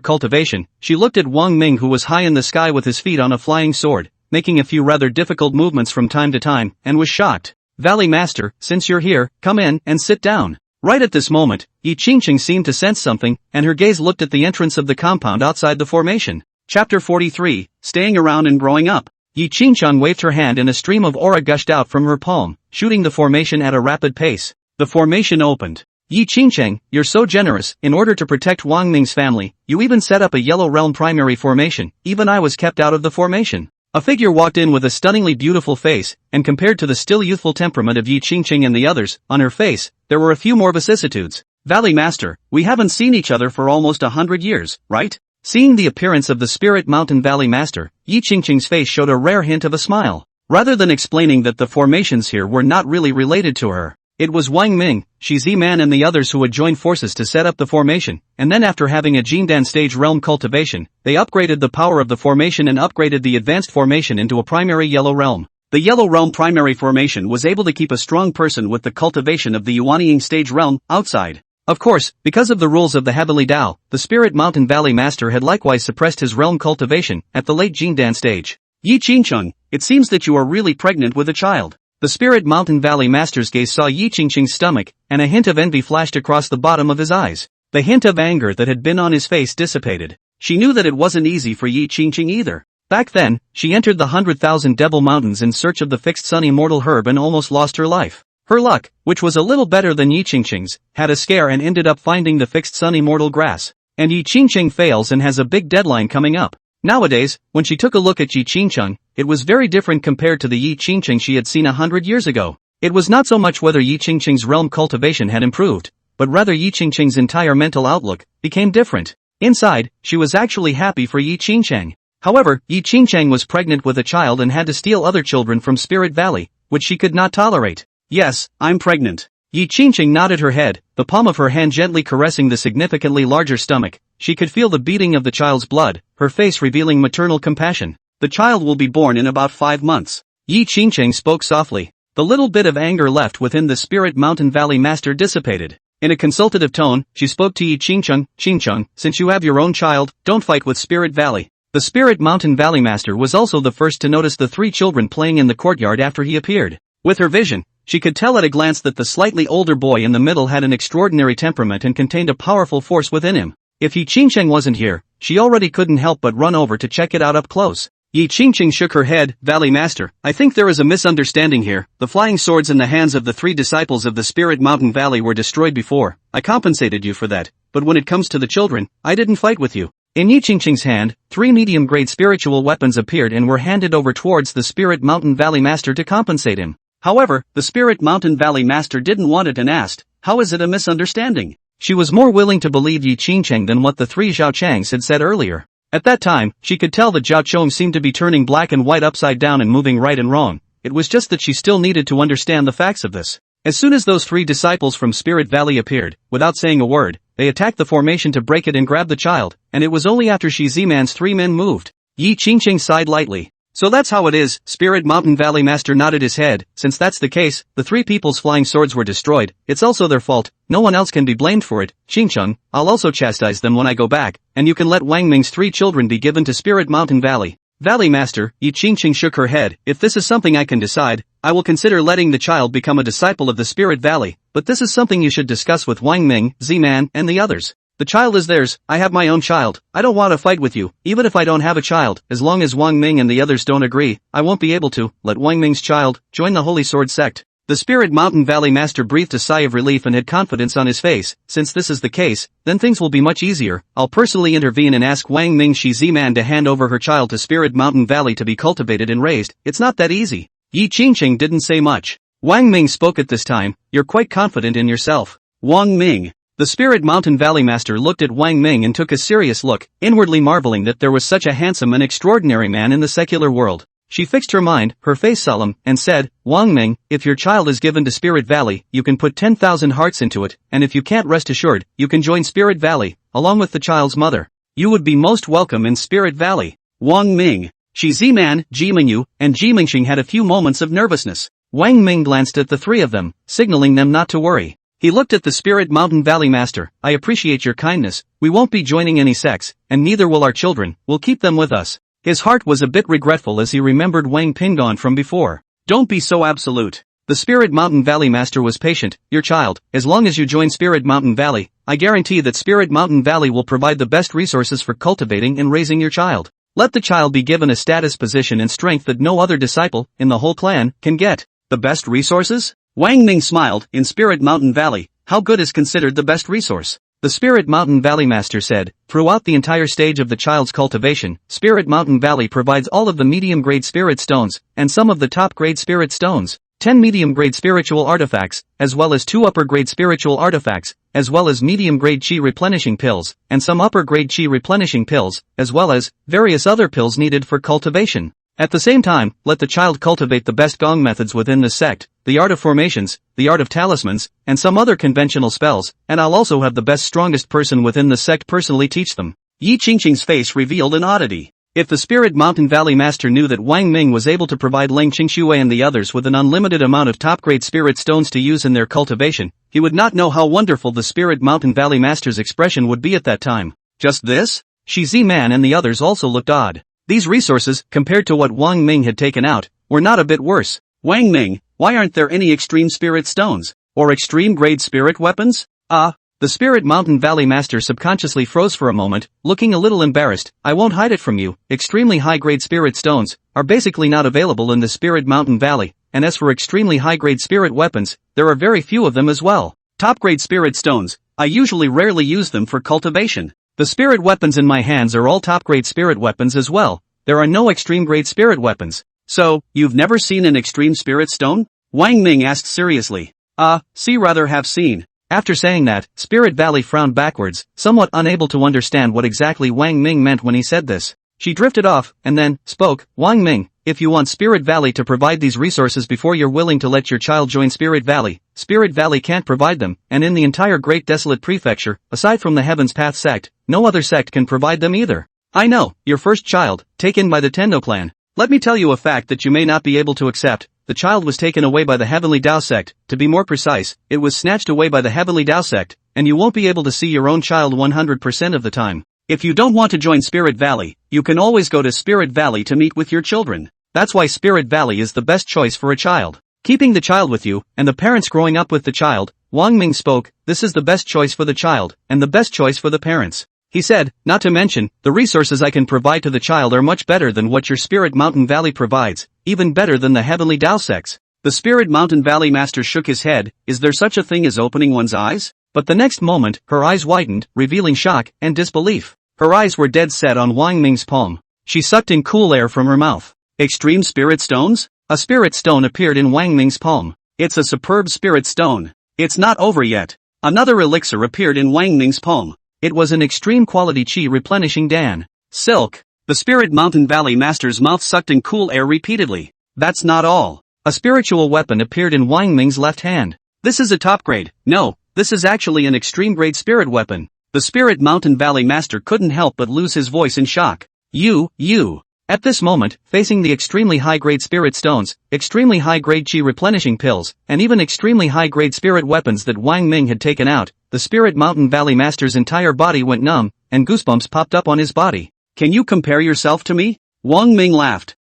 cultivation, she looked at Wang Ming, who was high in the sky with his feet on a flying sword, making a few rather difficult movements from time to time, and was shocked. Valley Master, since you're here, come in and sit down. Right at this moment, Yi Qingqing seemed to sense something, and her gaze looked at the entrance of the compound outside the formation. Chapter 43, Staying Around and Growing Up. Yi Qingqiang waved her hand and a stream of aura gushed out from her palm, shooting the formation at a rapid pace. The formation opened. Yi Qingqiang, you're so generous. In order to protect Wang Ming's family, you even set up a yellow realm primary formation. Even I was kept out of the formation. A figure walked in with a stunningly beautiful face, and compared to the still youthful temperament of Yi Qingqing and the others, on her face, there were a few more vicissitudes. Valley Master, we haven't seen each other for almost 100 years, right? Seeing the appearance of the Spirit Mountain Valley Master, Yi Qingqing's face showed a rare hint of a smile. Rather than explaining that the formations here were not really related to her, it was Wang Ming, Shi Ziman and the others who had joined forces to set up the formation, and then after having a Jindan stage realm cultivation, they upgraded the power of the formation and upgraded the advanced formation into a primary yellow realm. The yellow realm primary formation was able to keep a strong person with the cultivation of the Yuanying stage realm outside. Of course, because of the rules of the Heavenly Tao, the Spirit Mountain Valley Master had likewise suppressed his realm cultivation at the late Jindan stage. Yi Qingqiang, it seems that you are really pregnant with a child. The Spirit Mountain Valley Master's gaze saw Yi Qingqing's stomach, and a hint of envy flashed across the bottom of his eyes. The hint of anger that had been on his face dissipated. She knew that it wasn't easy for Yi Qingqing either. Back then, she entered the 100,000 Devil Mountains in search of the fixed sun immortal herb and almost lost her life. Her luck, which was a little better than Yi Qingqing's, had a scare and ended up finding the fixed sun immortal grass. And Yi Qingqing fails and has a big deadline coming up. Nowadays, when she took a look at Yi Qingqiang, it was very different compared to the Yi Qingqing she had seen 100 years ago. It was not so much whether Yi Qingqing's realm cultivation had improved, but rather Yi Qingqing's entire mental outlook became different. Inside, she was actually happy for Yi Qingqiang. However, Yi Qingqiang was pregnant with a child and had to steal other children from Spirit Valley, which she could not tolerate. Yes, I'm pregnant. Yi Qingqing nodded her head, the palm of her hand gently caressing the significantly larger stomach. She could feel the beating of the child's blood, her face revealing maternal compassion. The child will be born in about 5 months. Yi Qingqing spoke softly. The little bit of anger left within the Spirit Mountain Valley Master dissipated. In a consultative tone, she spoke to Yi Qingqiang. Qingqiang, since you have your own child, don't fight with Spirit Valley. The Spirit Mountain Valley Master was also the first to notice the 3 children playing in the courtyard after he appeared. With her vision, she could tell at a glance that the slightly older boy in the middle had an extraordinary temperament and contained a powerful force within him. If Yi Qingcheng wasn't here, she already couldn't help but run over to check it out up close. Yi Qingcheng shook her head. Valley Master, I think there is a misunderstanding here. The flying swords in the hands of the 3 disciples of the Spirit Mountain Valley were destroyed before. I compensated you for that, but when it comes to the children, I didn't fight with you. In Yi Qingcheng's hand, 3 medium-grade spiritual weapons appeared and were handed over towards the Spirit Mountain Valley Master to compensate him. However, the Spirit Mountain Valley Master didn't want it and asked, how is it a misunderstanding? She was more willing to believe Yi Qingcheng than what the 3 Zhao Changs had said earlier. At that time, she could tell that Zhao Chong seemed to be turning black and white upside down and moving right and wrong. It was just that she still needed to understand the facts of this. As soon as those 3 disciples from Spirit Valley appeared, without saying a word, they attacked the formation to break it and grab the child, and it was only after Shi Ziman's 3 men moved. Yi Qingcheng sighed lightly. So that's how it is. Spirit Mountain Valley Master nodded his head. Since that's the case, the 3 people's flying swords were destroyed. It's also their fault. No one else can be blamed for it. Xingcheng, I'll also chastise them when I go back, and you can let Wang Ming's 3 children be given to Spirit Mountain Valley. Valley Master, Yi Qingcheng shook her head. If this is something I can decide, I will consider letting the child become a disciple of the Spirit Valley, but this is something you should discuss with Wang Ming, Ziman, and the others. The child is theirs. I have my own child. I don't want to fight with you, even if I don't have a child. As long as Wang Ming and the others don't agree, I won't be able to let Wang Ming's child join the Holy Sword sect. The Spirit Mountain Valley Master breathed a sigh of relief and had confidence on his face. Since this is the case, then things will be much easier. I'll personally intervene and ask Wang Ming Shi Ziman to hand over her child to Spirit Mountain Valley to be cultivated and raised. It's not that easy. Yi Qingcheng didn't say much. Wang Ming spoke at this time. You're quite confident in yourself. Wang Ming. The Spirit Mountain Valley Master looked at Wang Ming and took a serious look, inwardly marveling that there was such a handsome and extraordinary man in the secular world. She fixed her mind, her face solemn, and said, Wang Ming, if your child is given to Spirit Valley, you can put 10,000 hearts into it, and if you can't, rest assured, you can join Spirit Valley, along with the child's mother. You would be most welcome in Spirit Valley. Wang Ming, Shi Ziman, Ji Mingyu, and Ji Mingxing had a few moments of nervousness. Wang Ming glanced at the 3 of them, signaling them not to worry. He looked at the Spirit Mountain Valley Master. I appreciate your kindness. We won't be joining any sects, and neither will our children. We'll keep them with us. His heart was a bit regretful as he remembered Wang Pingon from before. Don't be so absolute. The Spirit Mountain Valley Master was patient. Your child, as long as you join Spirit Mountain Valley, I guarantee that Spirit Mountain Valley will provide the best resources for cultivating and raising your child. Let the child be given a status, position and strength that no other disciple, in the whole clan, can get. The best resources? Wang Ming smiled. In Spirit Mountain Valley, how good is considered the best resource? The Spirit Mountain Valley Master said, throughout the entire stage of the child's cultivation, Spirit Mountain Valley provides all of the medium-grade spirit stones, and some of the top-grade spirit stones, 10 medium-grade spiritual artifacts, as well as 2 upper-grade spiritual artifacts, as well as medium-grade chi replenishing pills, and some upper-grade chi replenishing pills, as well as various other pills needed for cultivation. At the same time, let the child cultivate the best gong methods within the sect, the art of formations, the art of talismans, and some other conventional spells, and I'll also have the best strongest person within the sect personally teach them. Yi Qingqing's face revealed an oddity. If the Spirit Mountain Valley Master knew that Wang Ming was able to provide Ling Qingshui and the others with an unlimited amount of top-grade spirit stones to use in their cultivation, he would not know how wonderful the Spirit Mountain Valley Master's expression would be at that time. Just this? Shi Ziman and the others also looked odd. These resources, compared to what Wang Ming had taken out, were not a bit worse. Wang Ming, why aren't there any extreme spirit stones? Or extreme grade spirit weapons? The Spirit Mountain Valley Master subconsciously froze for a moment, looking a little embarrassed. I won't hide it from you, extremely high-grade spirit stones are basically not available in the Spirit Mountain Valley, and as for extremely high-grade spirit weapons, there are very few of them as well. Top-grade spirit stones, I usually rarely use them for cultivation. The spirit weapons in my hands are all top-grade spirit weapons as well. There are no extreme-grade spirit weapons. So, you've never seen an extreme spirit stone? Wang Ming asked seriously. Rather have seen. After saying that, Spirit Valley frowned backwards, somewhat unable to understand what exactly Wang Ming meant when he said this. She drifted off, and then, spoke, Wang Ming, if you want Spirit Valley to provide these resources before you're willing to let your child join Spirit Valley can't provide them, and in the entire Great Desolate Prefecture, aside from the Heaven's Path sect, no other sect can provide them either. I know, your first child, taken by the Tendo clan. Let me tell you a fact that you may not be able to accept. The child was taken away by the Heavenly Tao sect. To be more precise, it was snatched away by the Heavenly Tao sect, and you won't be able to see your own child 100% of the time. If you don't want to join Spirit Valley, you can always go to Spirit Valley to meet with your children. That's why Spirit Valley is the best choice for a child. Keeping the child with you, and the parents growing up with the child, Wang Ming spoke, this is the best choice for the child, and the best choice for the parents. He said, not to mention, the resources I can provide to the child are much better than what your Spirit Mountain Valley provides, even better than the heavenly Tao sects. The Spirit Mountain Valley master shook his head. Is there such a thing as opening one's eyes? But the next moment, her eyes widened, revealing shock and disbelief. Her eyes were dead set on Wang Ming's palm. She sucked in cool air from her mouth. Extreme spirit stones? A spirit stone appeared in Wang Ming's palm. It's a superb spirit stone. It's not over yet. Another elixir appeared in Wang Ming's palm. It was an extreme quality chi replenishing Dan. Silk. The Spirit Mountain Valley master's mouth sucked in cool air repeatedly. That's not all. A spiritual weapon appeared in Wang Ming's left hand. This is a top grade. No, this is actually an extreme grade spirit weapon. The Spirit Mountain Valley master couldn't help but lose his voice in shock. You. At this moment, facing the extremely high-grade spirit stones, extremely high-grade chi replenishing pills, and even extremely high-grade spirit weapons that Wang Ming had taken out, the Spirit Mountain Valley master's entire body went numb, and goosebumps popped up on his body. Can you compare yourself to me? Wang Ming laughed.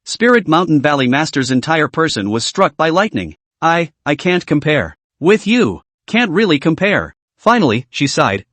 Spirit Mountain Valley master's entire person was struck by lightning. I can't compare. With you. Can't really compare. Finally, she sighed,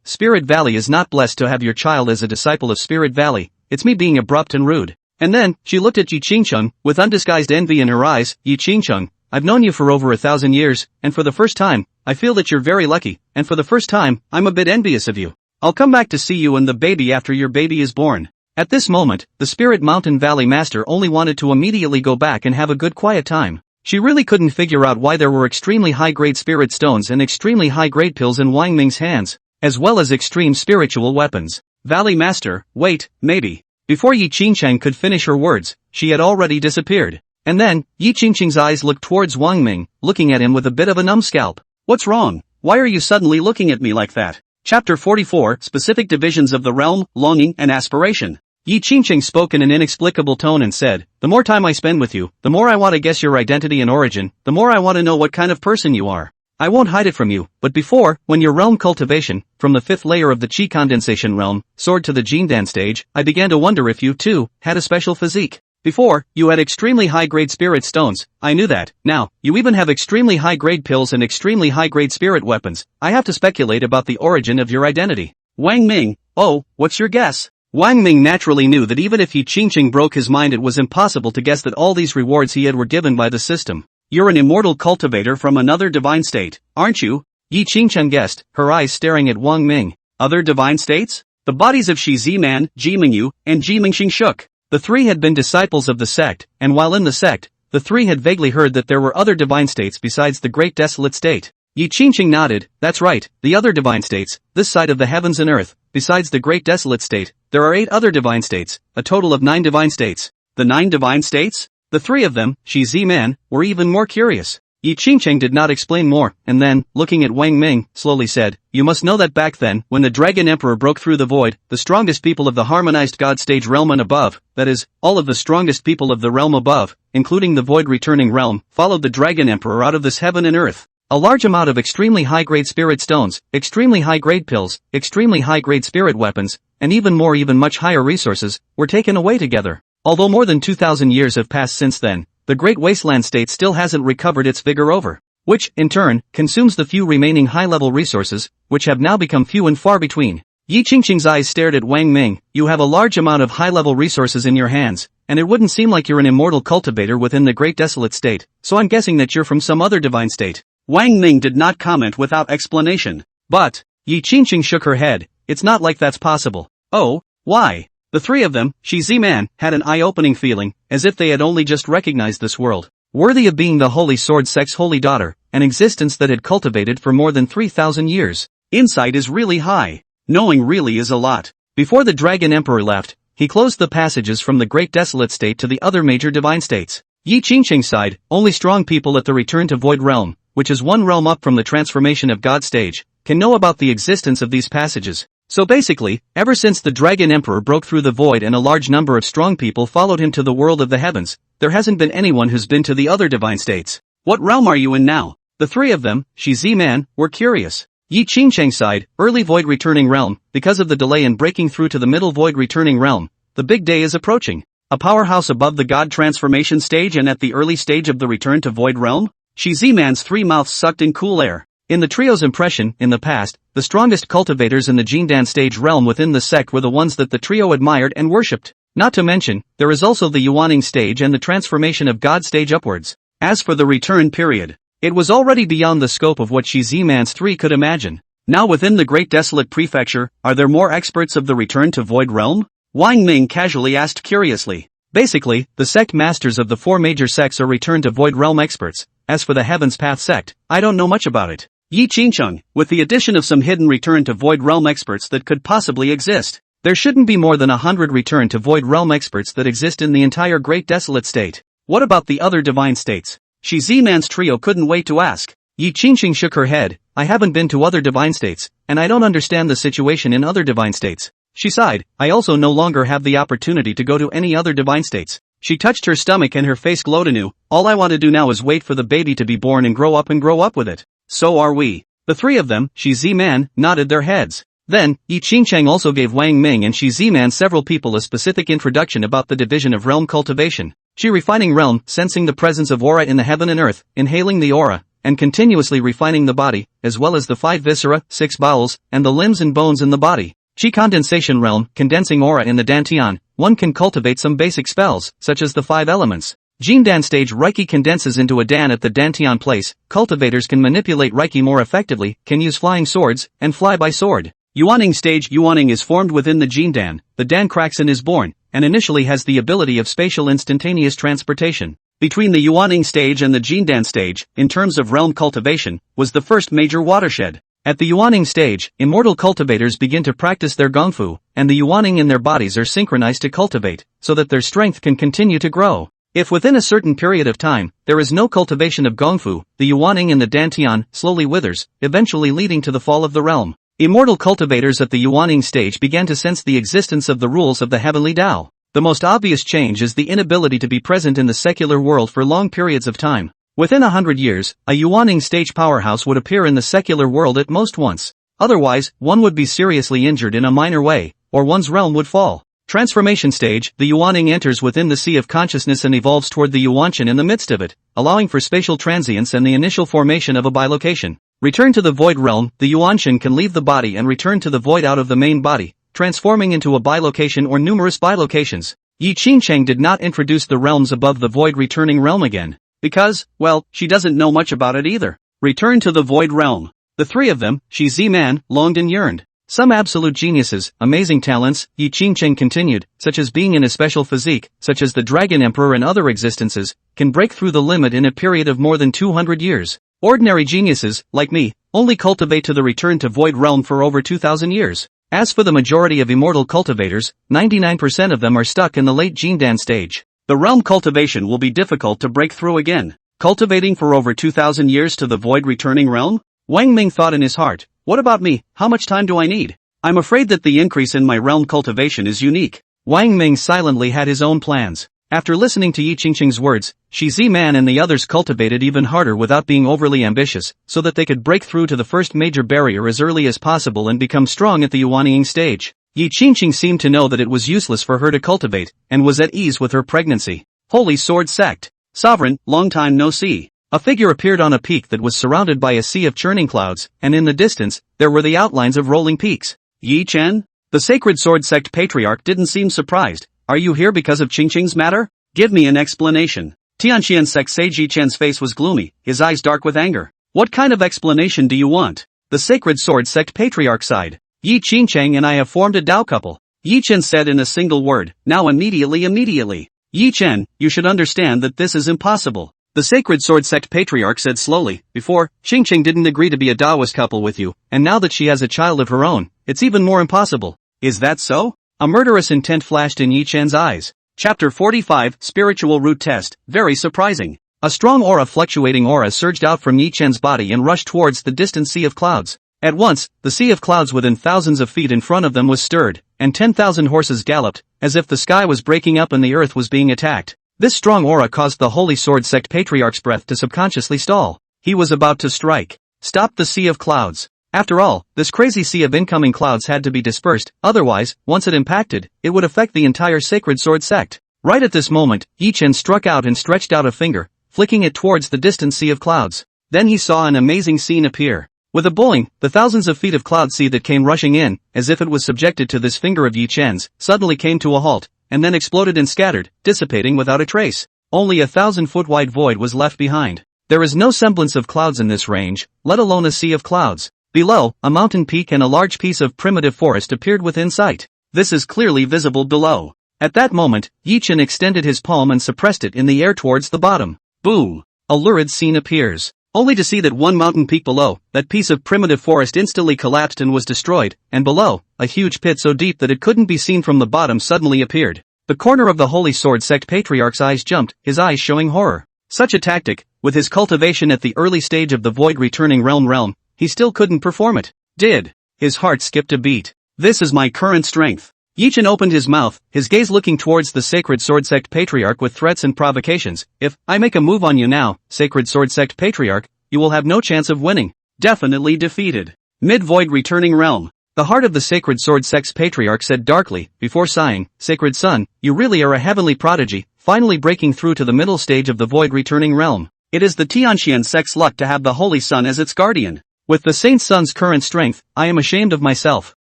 Spirit Valley is not blessed to have your child as a disciple of Spirit Valley. It's me being abrupt and rude. And then, she looked at Yi Qingcheng, with undisguised envy in her eyes. Yi Qingcheng, I've known you for over 1,000 years, and for the first time, I feel that you're very lucky, and for the first time, I'm a bit envious of you. I'll come back to see you and the baby after your baby is born. At this moment, the Spirit Mountain Valley master only wanted to immediately go back and have a good quiet time. She really couldn't figure out why there were extremely high-grade spirit stones and extremely high-grade pills in Wang Ming's hands, as well as extreme spiritual weapons. Valley Master, wait, maybe. Before Yi Qingcheng could finish her words, she had already disappeared. And then, Yi Qingcheng's eyes looked towards Wang Ming, looking at him with a bit of a numbscalp. What's wrong? Why are you suddenly looking at me like that? Chapter 44, Specific Divisions of the Realm, Longing and Aspiration. Yi Qingcheng spoke in an inexplicable tone and said, the more time I spend with you, the more I want to guess your identity and origin, the more I want to know what kind of person you are. I won't hide it from you, but before, when your realm cultivation, from the 5th layer of the Qi condensation realm, soared to the Jindan stage, I began to wonder if you, too, had a special physique. Before, you had extremely high-grade spirit stones, I knew that. Now, you even have extremely high-grade pills and extremely high-grade spirit weapons. I have to speculate about the origin of your identity. Wang Ming, what's your guess? Wang Ming naturally knew that even if Yi Qingcheng broke his mind, it was impossible to guess that all these rewards he had were given by the system. You're an immortal cultivator from another divine state, aren't you? Yi Qingcheng guessed, her eyes staring at Wang Ming. Other divine states? The bodies of Shi Ziman, Ji Mingyu, and Ji Mingxing shook. The three had been disciples of the sect, and while in the sect, the three had vaguely heard that there were other divine states besides the Great Desolate State. Yi Qingcheng nodded. That's right, the other divine states, this side of the heavens and earth, besides the Great Desolate State, there are 8 other divine states, a total of 9 divine states. The 9 divine states? The 3 of them, Shi Ziman, were even more curious. Yi Qingcheng did not explain more, and then, looking at Wang Ming, slowly said, you must know that back then, when the Dragon Emperor broke through the void, the strongest people of the harmonized God stage realm and above, that is, all of the strongest people of the realm above, including the void returning realm, followed the Dragon Emperor out of this heaven and earth. A large amount of extremely high-grade spirit stones, extremely high-grade pills, extremely high-grade spirit weapons, and even much higher resources, were taken away together. Although more than 2,000 years have passed since then, the Great Wasteland State still hasn't recovered its vigor over, which, in turn, consumes the few remaining high-level resources, which have now become few and far between. Yi Qingcheng's eyes stared at Wang Ming. You have a large amount of high-level resources in your hands, and it wouldn't seem like you're an immortal cultivator within the Great Desolate State, so I'm guessing that you're from some other divine state. Wang Ming did not comment without explanation. But, Yi Qingcheng shook her head, it's not like that's possible. Oh, why? The 3 of them, Shi Ziman, had an eye-opening feeling, as if they had only just recognized this world, worthy of being the Holy Sword Sect's holy daughter, an existence that had cultivated for more than 3,000 years. Insight is really high. Knowing really is a lot. Before the Dragon Emperor left, he closed the passages from the Great Desolate State to the other major divine states. Yi Qingcheng sighed, only strong people at the Return to Void realm, which is one realm up from the Transformation of God stage, can know about the existence of these passages. So basically, ever since the Dragon Emperor broke through the void and a large number of strong people followed him to the world of the heavens, there hasn't been anyone who's been to the other divine states. What realm are you in now? The 3 of them, Shi Ziman, were curious. Yi Qingcheng sighed, early void returning realm, because of the delay in breaking through to the middle void returning realm, the big day is approaching. A powerhouse above the God transformation stage and at the early stage of the return to void realm? Shi Ziman's 3 mouths sucked in cool air. In the trio's impression, in the past, the strongest cultivators in the Jindan stage realm within the sect were the ones that the trio admired and worshipped. Not to mention, there is also the Yuaning stage and the transformation of God stage upwards. As for the return period, it was already beyond the scope of what Shizimans 3 could imagine. Now within the Great Desolate Prefecture, are there more experts of the return to Void Realm? Wang Ming casually asked curiously. Basically, the sect masters of the 4 major sects are return to Void Realm experts. As for the Heaven's Path sect, I don't know much about it. Yi Qingcheng, with the addition of some hidden return to Void Realm experts that could possibly exist, there shouldn't be more than 100 return to Void Realm experts that exist in the entire Great Desolate State. What about the other divine states? Shiziman's trio couldn't wait to ask. Yi Qingcheng shook her head. I haven't been to other divine states, and I don't understand the situation in other divine states. She sighed. I also no longer have the opportunity to go to any other divine states. She touched her stomach and her face glowed anew. All I want to do now is wait for the baby to be born and grow up with it. So are we. The 3 of them, Shiziman, nodded their heads. Then, Yi Qingcheng also gave Wang Ming and Shiziman several people a specific introduction about the division of realm cultivation. She refining realm, sensing the presence of aura in the heaven and earth, inhaling the aura, and continuously refining the body, as well as the 5 viscera, 6 bowels, and the limbs and bones in the body. Qi condensation realm, condensing aura in the Dantian, one can cultivate some basic spells, such as the 5 elements. Jindan stage Reiki condenses into a Dan at the Dantian place. Cultivators can manipulate Reiki more effectively, can use flying swords, and fly by sword. Yuaning stage Yuaning is formed within the Jindan. The Dan cracks and is born, and initially has the ability of spatial instantaneous transportation. Between the Yuaning stage and the Jindan stage, in terms of realm cultivation, was the first major watershed. At the Yuaning stage, immortal cultivators begin to practice their gongfu, and the Yuaning in their bodies are synchronized to cultivate, so that their strength can continue to grow. If within a certain period of time, there is no cultivation of gongfu, the Yuaning in the Dantian slowly withers, eventually leading to the fall of the realm. Immortal cultivators at the Yuaning stage began to sense the existence of the rules of the heavenly Tao. The most obvious change is the inability to be present in the secular world for long periods of time. Within 100 years, a Yuaning stage powerhouse would appear in the secular world at most once. Otherwise, one would be seriously injured in a minor way, or one's realm would fall. Transformation stage, the Yuaning enters within the sea of consciousness and evolves toward the Yuanshan in the midst of it, allowing for spatial transience and the initial formation of a bilocation. Return to the void realm, the Yuanshan can leave the body and return to the void out of the main body, transforming into a bilocation or numerous bilocations. Yi Qingcheng did not introduce the realms above the void returning realm again, because, well, she doesn't know much about it either. Return to the void realm. The 3 of them, Shiziman, longed and yearned. Some absolute geniuses, amazing talents, Yi Qingcheng continued, such as being in a special physique, such as the Dragon Emperor and other existences, can break through the limit in a period of more than 200 years. Ordinary geniuses, like me, only cultivate to the return to void realm for over 2,000 years. As for the majority of immortal cultivators, 99% of them are stuck in the late Jindan stage. The realm cultivation will be difficult to break through again. Cultivating for over 2,000 years to the void returning realm? Wang Ming thought in his heart, what about me, how much time do I need? I'm afraid that the increase in my realm cultivation is unique. Wang Ming silently had his own plans. After listening to Yi Qingcheng's words, Shiziman and the others cultivated even harder without being overly ambitious, so that they could break through to the first major barrier as early as possible and become strong at the Yuaning stage. Yi Qingcheng seemed to know that it was useless for her to cultivate, and was at ease with her pregnancy. Holy Sword Sect. Sovereign, long time no see. A figure appeared on a peak that was surrounded by a sea of churning clouds, and in the distance, there were the outlines of rolling peaks. Yi Chen? The Sacred Sword Sect Patriarch didn't seem surprised. Are you here because of Qingcheng's matter? Give me an explanation. Tianqian Sect Sage Yi Chen's face was gloomy, his eyes dark with anger. What kind of explanation do you want? The Sacred Sword Sect Patriarch sighed. Yi Qingcheng and I have formed a Dao couple. Yi Chen said in a single word, now immediately. Yi Chen, you should understand that this is impossible. The Sacred Sword Sect Patriarch said slowly, before, Qingcheng didn't agree to be a Daoist couple with you, and now that she has a child of her own, it's even more impossible. Is that so? A murderous intent flashed in Yi Chen's eyes. Chapter 45, Spiritual Root Test, very surprising. A strong fluctuating aura surged out from Yi Chen's body and rushed towards the distant sea of clouds. At once, the sea of clouds within thousands of feet in front of them was stirred, and 10,000 horses galloped, as if the sky was breaking up and the earth was being attacked. This strong aura caused the Holy Sword Sect Patriarch's breath to subconsciously stall. He was about to strike. Stop the sea of clouds. After all, this crazy sea of incoming clouds had to be dispersed, otherwise, once it impacted, it would affect the entire Sacred Sword Sect. Right at this moment, Yi Chen struck out and stretched out a finger, flicking it towards the distant sea of clouds. Then he saw an amazing scene appear. With a boing, the thousands of feet of cloud sea that came rushing in, as if it was subjected to this finger of Yi Chen's, suddenly came to a halt, and then exploded and scattered, dissipating without a trace. Only a 1,000-foot wide void was left behind. There is no semblance of clouds in this range, let alone a sea of clouds. Below, a mountain peak and a large piece of primitive forest appeared within sight. This is clearly visible below. At that moment, Yi Chen extended his palm and suppressed it in the air towards the bottom. Boom! A lurid scene appears. Only to see that one mountain peak below, that piece of primitive forest instantly collapsed and was destroyed, and below, a huge pit so deep that it couldn't be seen from the bottom suddenly appeared. The corner of the Holy Sword Sect Patriarch's eyes jumped, his eyes showing horror. Such a tactic, with his cultivation at the early stage of the Void Returning Realm, he still couldn't perform it. Did. His heart skipped a beat. This is my current strength. Yi Chen opened his mouth, his gaze looking towards the Sacred Sword Sect Patriarch with threats and provocations. If I make a move on you now, Sacred Sword Sect Patriarch, you will have no chance of winning. Definitely defeated. Mid-Void Returning Realm. The heart of the Sacred Sword Sect's Patriarch said darkly, before sighing, Sacred Son, you really are a heavenly prodigy, finally breaking through to the middle stage of the Void Returning Realm. It is the Tianxian sect's luck to have the Holy Sun as its guardian. With the Saint Sun's current strength, I am ashamed of myself.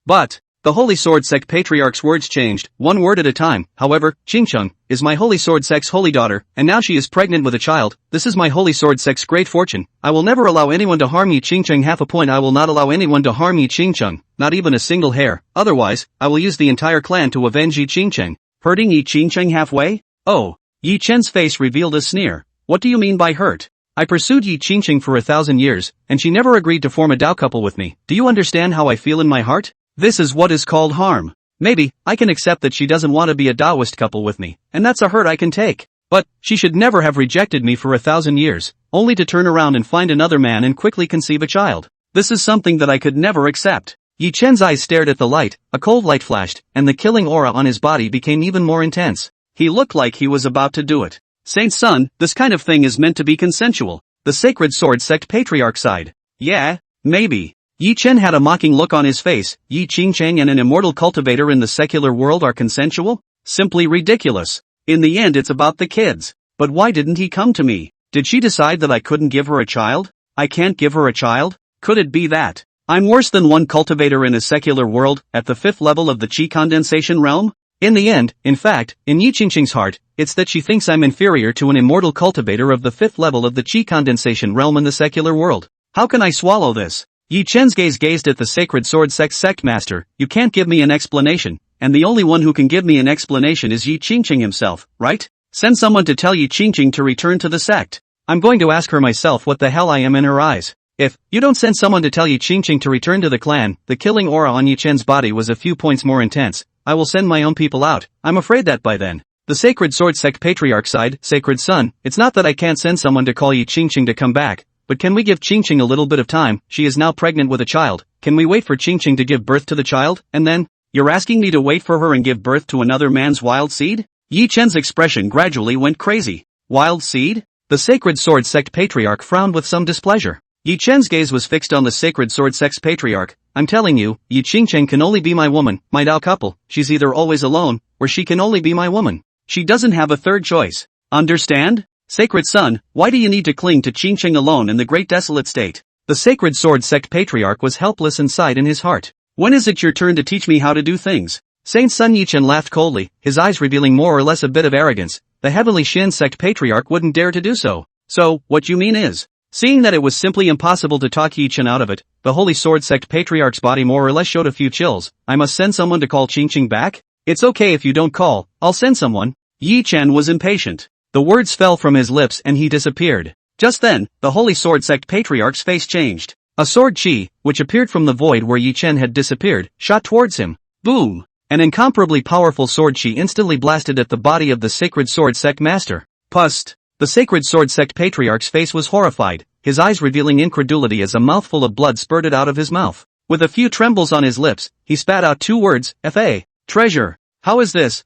But, the Holy Sword Sect Patriarch's words changed, one word at a time. However, Qingcheng is my Holy Sword Sect's holy daughter, and now she is pregnant with a child. This is my Holy Sword Sect's great fortune. I will never allow anyone to harm Yi Qingcheng. Half a point. I will not allow anyone to harm Yi Qingcheng, not even a single hair. Otherwise, I will use the entire clan to avenge Yi Qingcheng. Hurting Yi Qingcheng halfway? Oh. Yi Chen's face revealed a sneer. What do you mean by hurt? I pursued Yi Qingcheng for 1,000 years, and she never agreed to form a Dao couple with me. Do you understand how I feel in my heart? This is what is called harm. Maybe, I can accept that she doesn't want to be a Taoist couple with me, and that's a hurt I can take. But, she should never have rejected me for 1,000 years, only to turn around and find another man and quickly conceive a child. This is something that I could never accept. Yi Chen's eyes stared at the light, a cold light flashed, and the killing aura on his body became even more intense. He looked like he was about to do it. Saint Son, this kind of thing is meant to be consensual. The Sacred Sword Sect Patriarch sighed. Yeah, maybe. Yi Chen had a mocking look on his face. Yi Qingcheng and an immortal cultivator in the secular world are consensual? Simply ridiculous. In the end it's about the kids. But why didn't he come to me? Did she decide that I couldn't give her a child? I can't give her a child? Could it be that I'm worse than one cultivator in a secular world, at the 5th level of the Qi condensation realm? In the end, in fact, in Yi Qingcheng's heart, it's that she thinks I'm inferior to an immortal cultivator of the 5th level of the Qi condensation realm in the secular world. How can I swallow this? Yi Chen's gaze gazed at the Sacred Sword Sect sect master. You can't give me an explanation, and the only one who can give me an explanation is Yi Qingcheng himself, right? Send someone to tell Yi Qingcheng to return to the sect. I'm going to ask her myself what the hell I am in her eyes. If you don't send someone to tell Yi Qingcheng to return to the clan, the killing aura on Yi Chen's body was a few points more intense. I will send my own people out. I'm afraid that by then. The Sacred Sword Sect Patriarch sighed. Sacred Son, it's not that I can't send someone to call Yi Qingcheng to come back. But can we give Qingcheng a little bit of time? She is now pregnant with a child. Can we wait for Qingcheng to give birth to the child, and then? You're asking me to wait for her and give birth to another man's wild seed? Yi Chen's expression gradually went crazy. Wild seed? The Sacred Sword Sect Patriarch frowned with some displeasure. Yi Chen's gaze was fixed on the Sacred Sword Sect Patriarch. I'm telling you, Yi Qingcheng can only be my woman, my Dao couple. She's either always alone, or she can only be my woman. She doesn't have a third choice. Understand? Sacred Son, why do you need to cling to Qingcheng alone in the great desolate state? The Sacred Sword Sect Patriarch was helpless and sighed in his heart. When is it your turn to teach me how to do things? Saint Sun Yi Chen laughed coldly, his eyes revealing more or less a bit of arrogance. The Heavenly Shin Sect Patriarch wouldn't dare to do so. So, what you mean is? Seeing that it was simply impossible to talk Yi Chen out of it, the Holy Sword Sect Patriarch's body more or less showed a few chills. I must send someone to call Qingcheng back? It's okay if you don't call, I'll send someone. Yi Chen was impatient. The words fell from his lips and he disappeared. Just then, the Holy Sword Sect Patriarch's face changed. A sword chi, which appeared from the void where Yi Chen had disappeared, shot towards him. Boom! An incomparably powerful sword chi instantly blasted at the body of the Sacred Sword Sect Master. Pust! The Sacred Sword Sect Patriarch's face was horrified, his eyes revealing incredulity as a mouthful of blood spurted out of his mouth. With a few trembles on his lips, he spat out two words, F.A. Treasure. How is this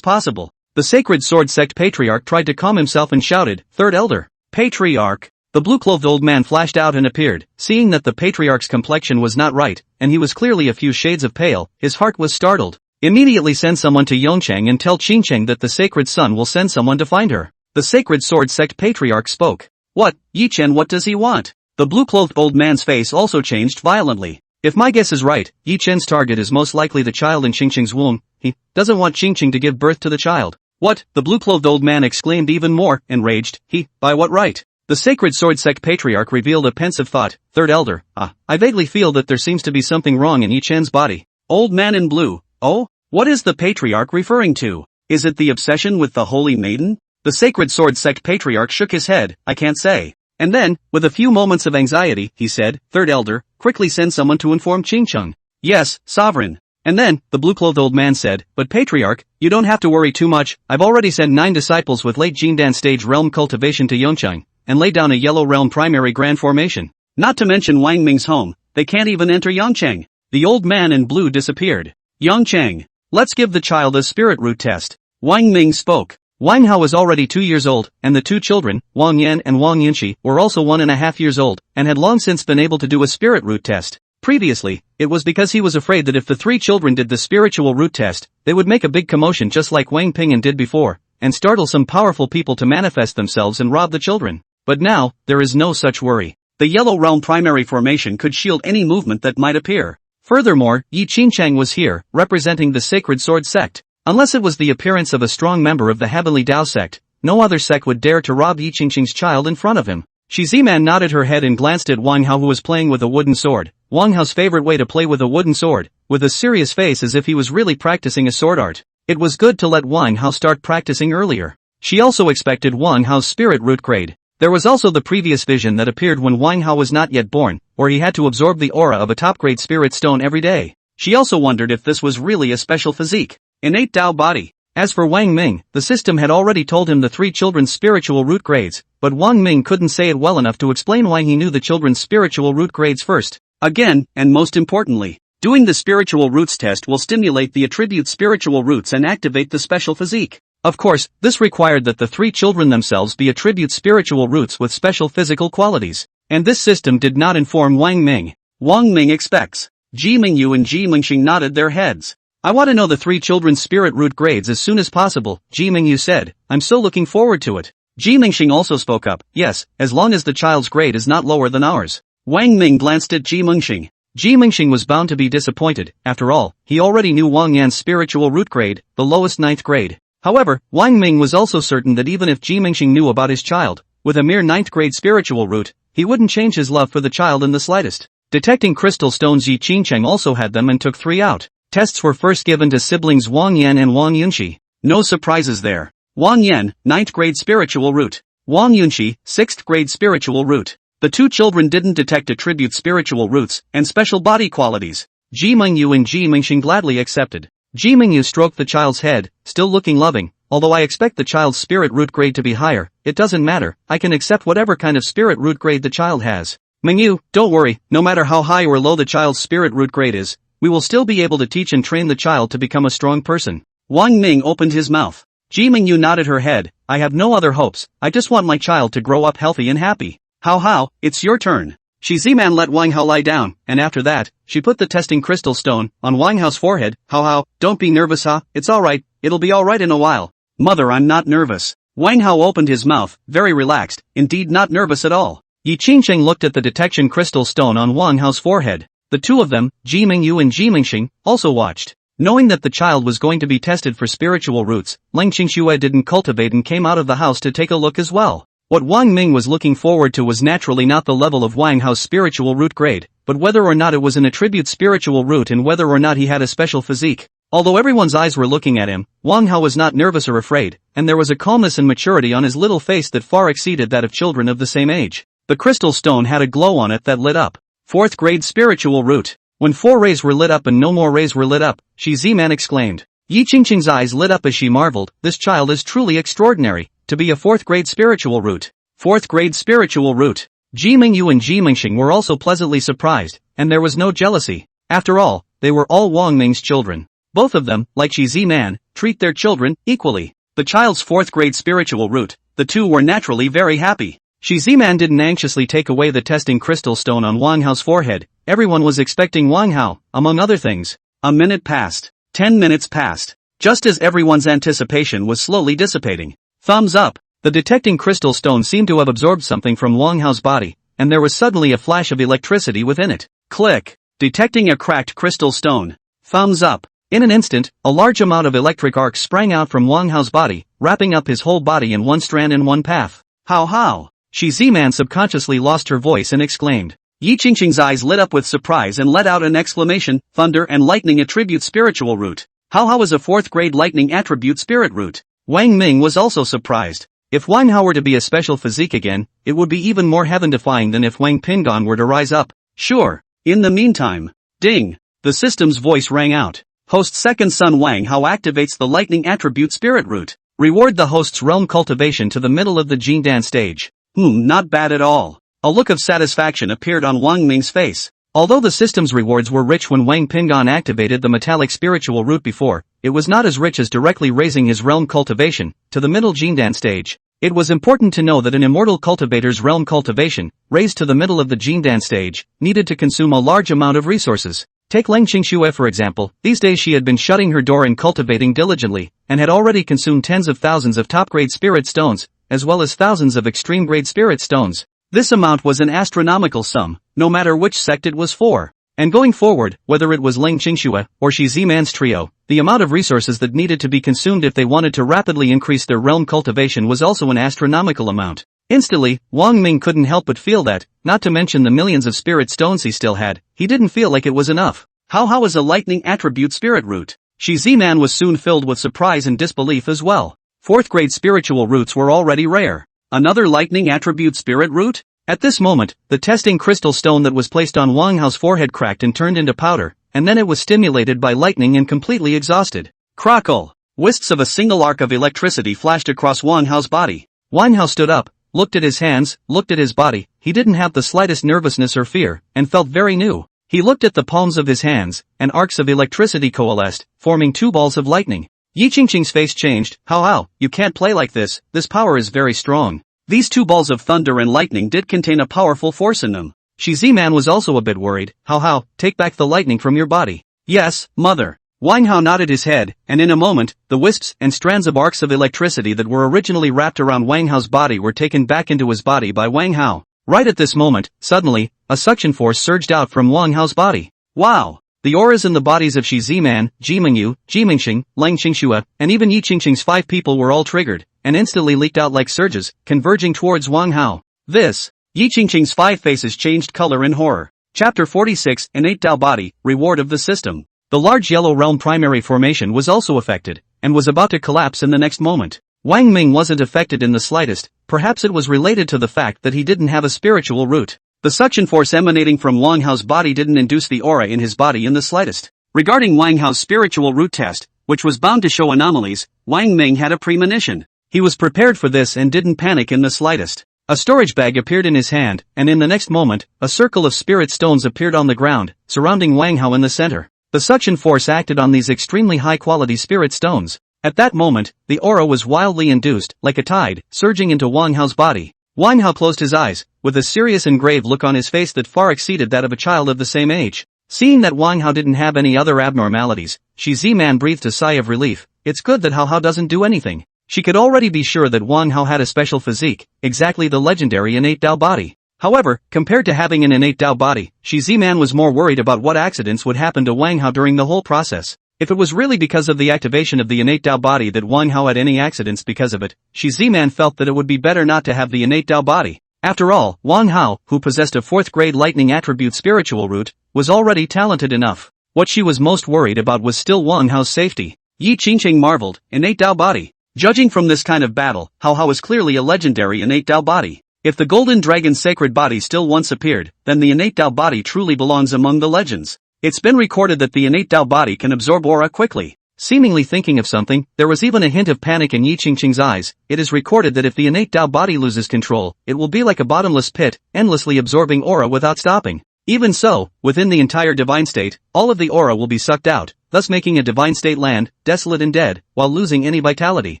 possible? The Sacred Sword Sect Patriarch tried to calm himself and shouted, Third Elder. Patriarch. The blue-clothed old man flashed out and appeared, seeing that the Patriarch's complexion was not right, and he was clearly a few shades of pale, his heart was startled. Immediately send someone to Yongcheng and tell Qingcheng that the Sacred Sun will send someone to find her. The Sacred Sword Sect Patriarch spoke. What, Yi Chen, what does he want? The blue-clothed old man's face also changed violently. If my guess is right, Yi Chen's target is most likely the child in Qingqing's womb. He doesn't want Qingqing to give birth to the child. What? The blue-clothed old man exclaimed even more, enraged. By what right? The sacred sword sect patriarch revealed a pensive thought. Third elder, I vaguely feel that there seems to be something wrong in Yi Chen's body. Old man in blue, oh? What is the patriarch referring to? Is it the obsession with the holy maiden? The sacred sword sect patriarch shook his head. I can't say. And then, with a few moments of anxiety, he said, Third elder, quickly send someone to inform Qingqing. Yes, sovereign. And then, the blue-clothed old man said, but patriarch, you don't have to worry too much. I've already sent 9 disciples with late Jindan stage realm cultivation to Yongcheng, and laid down a yellow realm primary grand formation. Not to mention Wang Ming's home, they can't even enter Yongcheng. The old man in blue disappeared. Yongcheng, let's give the child a spirit root test. Wang Ming spoke. Wang Hao was already 2 years old, and the 2 children, Wang Yan and Wang Yunxi, were also 1.5 years old, and had long since been able to do a spirit root test. Previously, it was because he was afraid that if the 3 children did the spiritual root test, they would make a big commotion just like Wang Ping'an did before, and startle some powerful people to manifest themselves and rob the children. But now, there is no such worry. The yellow realm primary formation could shield any movement that might appear. Furthermore, Yi Qingchang was here, representing the sacred sword sect. Unless it was the appearance of a strong member of the Heavenly Dao sect, no other sect would dare to rob Yi Qingqing's child in front of him. Shi Ziman nodded her head and glanced at Wang Hao, who was playing with a wooden sword. Wang Hao's favorite way to play with a wooden sword, with a serious face as if he was really practicing a sword art. It was good to let Wang Hao start practicing earlier. She also expected Wang Hao's spirit root grade. There was also the previous vision that appeared when Wang Hao was not yet born, where he had to absorb the aura of a top-grade spirit stone every day. She also wondered if this was really a special physique. Innate Dao body. As for Wang Ming, the system had already told him the 3 children's spiritual root grades, but Wang Ming couldn't say it well enough to explain why he knew the children's spiritual root grades first. Again, and most importantly, doing the spiritual roots test will stimulate the attribute spiritual roots and activate the special physique. Of course, this required that the 3 children themselves be attribute spiritual roots with special physical qualities. And this system did not inform Wang Ming. Wang Ming expects. Ji Mingyu and Ji Mingxing nodded their heads. I want to know the 3 children's spirit root grades as soon as possible, Ji Mingyu said. I'm so looking forward to it. Ji Mingxing also spoke up. Yes, as long as the child's grade is not lower than ours. Wang Ming glanced at Ji Mingxing. Ji Mingxing was bound to be disappointed. After all, he already knew Wang Yan's spiritual root grade, the lowest 9th grade. However, Wang Ming was also certain that even if Ji Mingxing knew about his child, with a mere 9th grade spiritual root, he wouldn't change his love for the child in the slightest. Detecting crystal stones, Yi Qingcheng also had them and took 3 out. Tests were first given to siblings Wang Yan and Wang Yunxi. No surprises there. Wang Yan, 9th grade spiritual root. Wang Yunxi, 6th grade spiritual root. The 2 children didn't detect attribute spiritual roots and special body qualities. Ji Mingyu and Ji Mingxing gladly accepted. Ji Mingyu stroked the child's head, still looking loving. Although I expect the child's spirit root grade to be higher, it doesn't matter. I can accept whatever kind of spirit root grade the child has. Mingyu, don't worry, no matter how high or low the child's spirit root grade is, we will still be able to teach and train the child to become a strong person. Wang Ming opened his mouth. Ji Mingyu nodded her head. I have no other hopes. I just want my child to grow up healthy and happy. Hao, it's your turn. Shi Ziman let Wang Hao lie down, and after that, she put the testing crystal stone on Wang Hao's forehead. Hao, don't be nervous, it's alright, it'll be alright in a while. Mother, I'm not nervous. Wang Hao opened his mouth, very relaxed, indeed not nervous at all. Yi Qingcheng looked at the detection crystal stone on Wang Hao's forehead. The 2 of them, Ji Mingyu and Ji Mingxing, also watched. Knowing that the child was going to be tested for spiritual roots, Leng Qingxue didn't cultivate and came out of the house to take a look as well. What Wang Ming was looking forward to was naturally not the level of Wang Hao's spiritual root grade, but whether or not it was an attribute spiritual root and whether or not he had a special physique. Although everyone's eyes were looking at him, Wang Hao was not nervous or afraid, and there was a calmness and maturity on his little face that far exceeded that of children of the same age. The crystal stone had a glow on it that lit up. 4th grade spiritual root. When 4 rays were lit up and no more rays were lit up, Shi Ziman exclaimed. Yi Qingqing's eyes lit up as she marveled. This child is truly extraordinary, to be a 4th grade spiritual root. 4th grade spiritual root. Ji Mingyu and Ji Mingxing were also pleasantly surprised, and there was no jealousy. After all, they were all Wang Ming's children. Both of them, like Shi Ziman, treat their children equally. The child's 4th grade spiritual root, the 2 were naturally very happy. Shi Ziman didn't anxiously take away the testing crystal stone on Wang Hao's forehead. Everyone was expecting Wang Hao, among other things. A minute passed. 10 minutes passed. Just as everyone's anticipation was slowly dissipating. Thumbs up. The detecting crystal stone seemed to have absorbed something from Wang Hao's body, and there was suddenly a flash of electricity within it. Click. Detecting a cracked crystal stone. Thumbs up. In an instant, a large amount of electric arcs sprang out from Wang Hao's body, wrapping up his whole body in one strand in one path. How? Shi Ziman subconsciously lost her voice and exclaimed. Yi Qingqing's eyes lit up with surprise and let out an exclamation. Thunder and lightning attribute spiritual root. How is a 4th grade lightning attribute spirit root? Wang Ming was also surprised. If Wang Hao were to be a special physique again, it would be even more heaven-defying than if Wang Pingon were to rise up. Sure. In the meantime. Ding. The system's voice rang out. Host second son Wang Hao activates the lightning attribute spirit root. Reward the host's realm cultivation to the middle of the Jindan stage. Not bad at all. A look of satisfaction appeared on Wang Ming's face. Although the system's rewards were rich when Wang Pingon activated the metallic spiritual root before, it was not as rich as directly raising his realm cultivation to the middle Jindan stage. It was important to know that an immortal cultivator's realm cultivation, raised to the middle of the Jindan stage, needed to consume a large amount of resources. Take Leng Qingxue for example. These days she had been shutting her door and cultivating diligently, and had already consumed tens of thousands of top-grade spirit stones, as well as thousands of extreme-grade spirit stones. This amount was an astronomical sum, no matter which sect it was for. And going forward, whether it was Leng Qingxue or Shi Ziman's trio, the amount of resources that needed to be consumed if they wanted to rapidly increase their realm cultivation was also an astronomical amount. Instantly, Wang Ming couldn't help but feel that, not to mention the millions of spirit stones he still had, he didn't feel like it was enough. How is a lightning attribute spirit root? Shi Ziman was soon filled with surprise and disbelief as well. 4th grade spiritual roots were already rare. Another lightning attribute spirit root? At this moment, the testing crystal stone that was placed on Wang Hao's forehead cracked and turned into powder, and then it was stimulated by lightning and completely exhausted. Crackle! Wisps of a single arc of electricity flashed across Wang Hao's body. Wang Hao stood up, looked at his hands, looked at his body. He didn't have the slightest nervousness or fear, and felt very new. He looked at the palms of his hands, and arcs of electricity coalesced, forming 2 balls of lightning. Yi Qingqing's face changed. How, you can't play like this power is very strong. These 2 balls of thunder and lightning did contain a powerful force in them. Shi Ziman was also a bit worried. How, take back the lightning from your body. Yes, mother. Wang Hao nodded his head, and in a moment, the wisps and strands of arcs of electricity that were originally wrapped around Wang Hao's body were taken back into his body by Wang Hao. Right at this moment, suddenly, a suction force surged out from Wang Hao's body. Wow! The auras in the bodies of Shi Ziman, Ji Mingyu, Ji Mingxing, Leng Qingxue, and even Yi Qingqing's 5 people were all triggered, and instantly leaked out like surges, converging towards Wang Hao. Yi Qingqing's 5 faces changed color in horror. Chapter 46, Innate Tao Body, Reward of the System. The large yellow realm primary formation was also affected, and was about to collapse in the next moment. Wang Ming wasn't affected in the slightest. Perhaps it was related to the fact that he didn't have a spiritual root. The suction force emanating from Wang Hao's body didn't induce the aura in his body in the slightest. Regarding Wang Hao's spiritual root test, which was bound to show anomalies, Wang Ming had a premonition. He was prepared for this and didn't panic in the slightest. A storage bag appeared in his hand, and in the next moment, a circle of spirit stones appeared on the ground, surrounding Wang Hao in the center. The suction force acted on these extremely high-quality spirit stones. At that moment, the aura was wildly induced, like a tide, surging into Wang Hao's body. Wang Hao closed his eyes, with a serious and grave look on his face that far exceeded that of a child of the same age. Seeing that Wang Hao didn't have any other abnormalities, Shi Ziman breathed a sigh of relief. It's good that Hao doesn't do anything. She could already be sure that Wang Hao had a special physique, exactly the legendary innate Tao body. However, compared to having an innate Tao body, Shi Ziman was more worried about what accidents would happen to Wang Hao during the whole process. If it was really because of the activation of the innate Tao body that Wang Hao had any accidents because of it, Shi Ziman felt that it would be better not to have the innate Tao body. After all, Wang Hao, who possessed a 4th grade lightning attribute spiritual root, was already talented enough. What she was most worried about was still Wang Hao's safety. Yi Qingqing marveled, innate Tao body. Judging from this kind of battle, Hao is clearly a legendary innate Tao body. If the golden dragon's sacred body still once appeared, then the innate Tao body truly belongs among the legends. It's been recorded that the innate Tao body can absorb aura quickly. Seemingly thinking of something, there was even a hint of panic in Yi Qingqing's eyes. It is recorded that if the innate Tao body loses control, it will be like a bottomless pit, endlessly absorbing aura without stopping. Even so, within the entire divine state, all of the aura will be sucked out, thus making a divine state land, desolate and dead, while losing any vitality.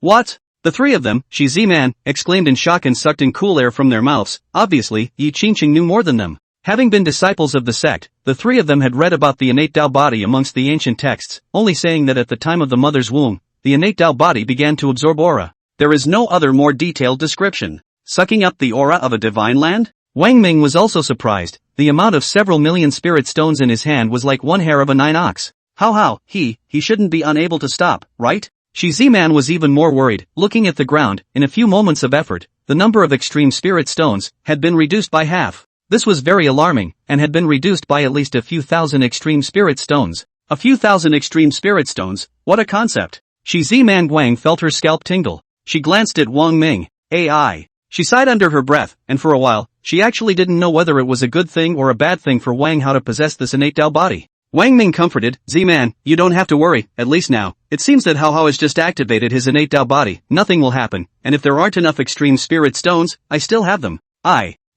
What? The 3 of them, Shi Ziman, exclaimed in shock and sucked in cool air from their mouths. Obviously, Yi Qingqing knew more than them. Having been disciples of the sect, the 3 of them had read about the innate Tao body amongst the ancient texts, only saying that at the time of the mother's womb, the innate Tao body began to absorb aura. There is no other more detailed description. Sucking up the aura of a divine land? Wang Ming was also surprised. The amount of several million spirit stones in his hand was like one hair of a 9-ox. How, he shouldn't be unable to stop, right? Shi Ziman was even more worried. Looking at the ground, in a few moments of effort, the number of extreme spirit stones had been reduced by half. This was very alarming, and had been reduced by at least a few thousand extreme spirit stones. A few thousand extreme spirit stones, what a concept. Shi Ziman Guang felt her scalp tingle. She glanced at Wang Ming. AI. She sighed under her breath, and for a while, she actually didn't know whether it was a good thing or a bad thing for Wang Hao to possess this innate Dao body. Wang Ming comforted, Z-Man, you don't have to worry, at least now. It seems that Hao Hao has just activated his innate Dao body, nothing will happen, and if there aren't enough extreme spirit stones, I still have them.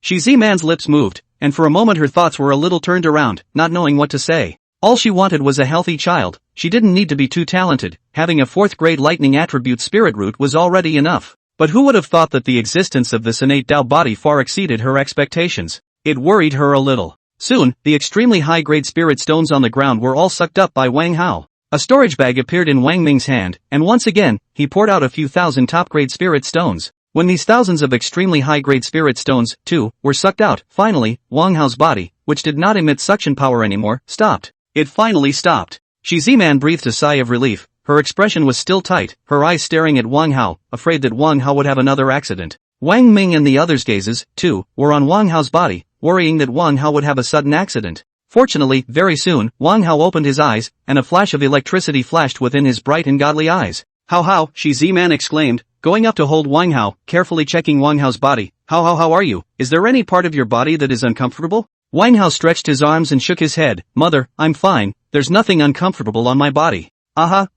Shi Z-Man's lips moved, and for a moment her thoughts were a little turned around, not knowing what to say. All she wanted was a healthy child. She didn't need to be too talented. Having a 4th grade lightning attribute spirit root was already enough. But who would have thought that the existence of this innate Dao body far exceeded her expectations? It worried her a little. Soon, the extremely high-grade spirit stones on the ground were all sucked up by Wang Hao. A storage bag appeared in Wang Ming's hand, and once again, he poured out a few thousand top-grade spirit stones. When these thousands of extremely high-grade spirit stones, too, were sucked out, finally, Wang Hao's body, which did not emit suction power anymore, stopped. It finally stopped. Shi Ziman breathed a sigh of relief. Her expression was still tight, her eyes staring at Wang Hao, afraid that Wang Hao would have another accident. Wang Ming and the others' gazes, too, were on Wang Hao's body, worrying that Wang Hao would have a sudden accident. Fortunately, very soon, Wang Hao opened his eyes, and a flash of electricity flashed within his bright and godly eyes. How, Shi Ziman exclaimed, going up to hold Wang Hao, carefully checking Wang Hao's body. How are you? Is there any part of your body that is uncomfortable? Wang Hao stretched his arms and shook his head. Mother, I'm fine, there's nothing uncomfortable on my body.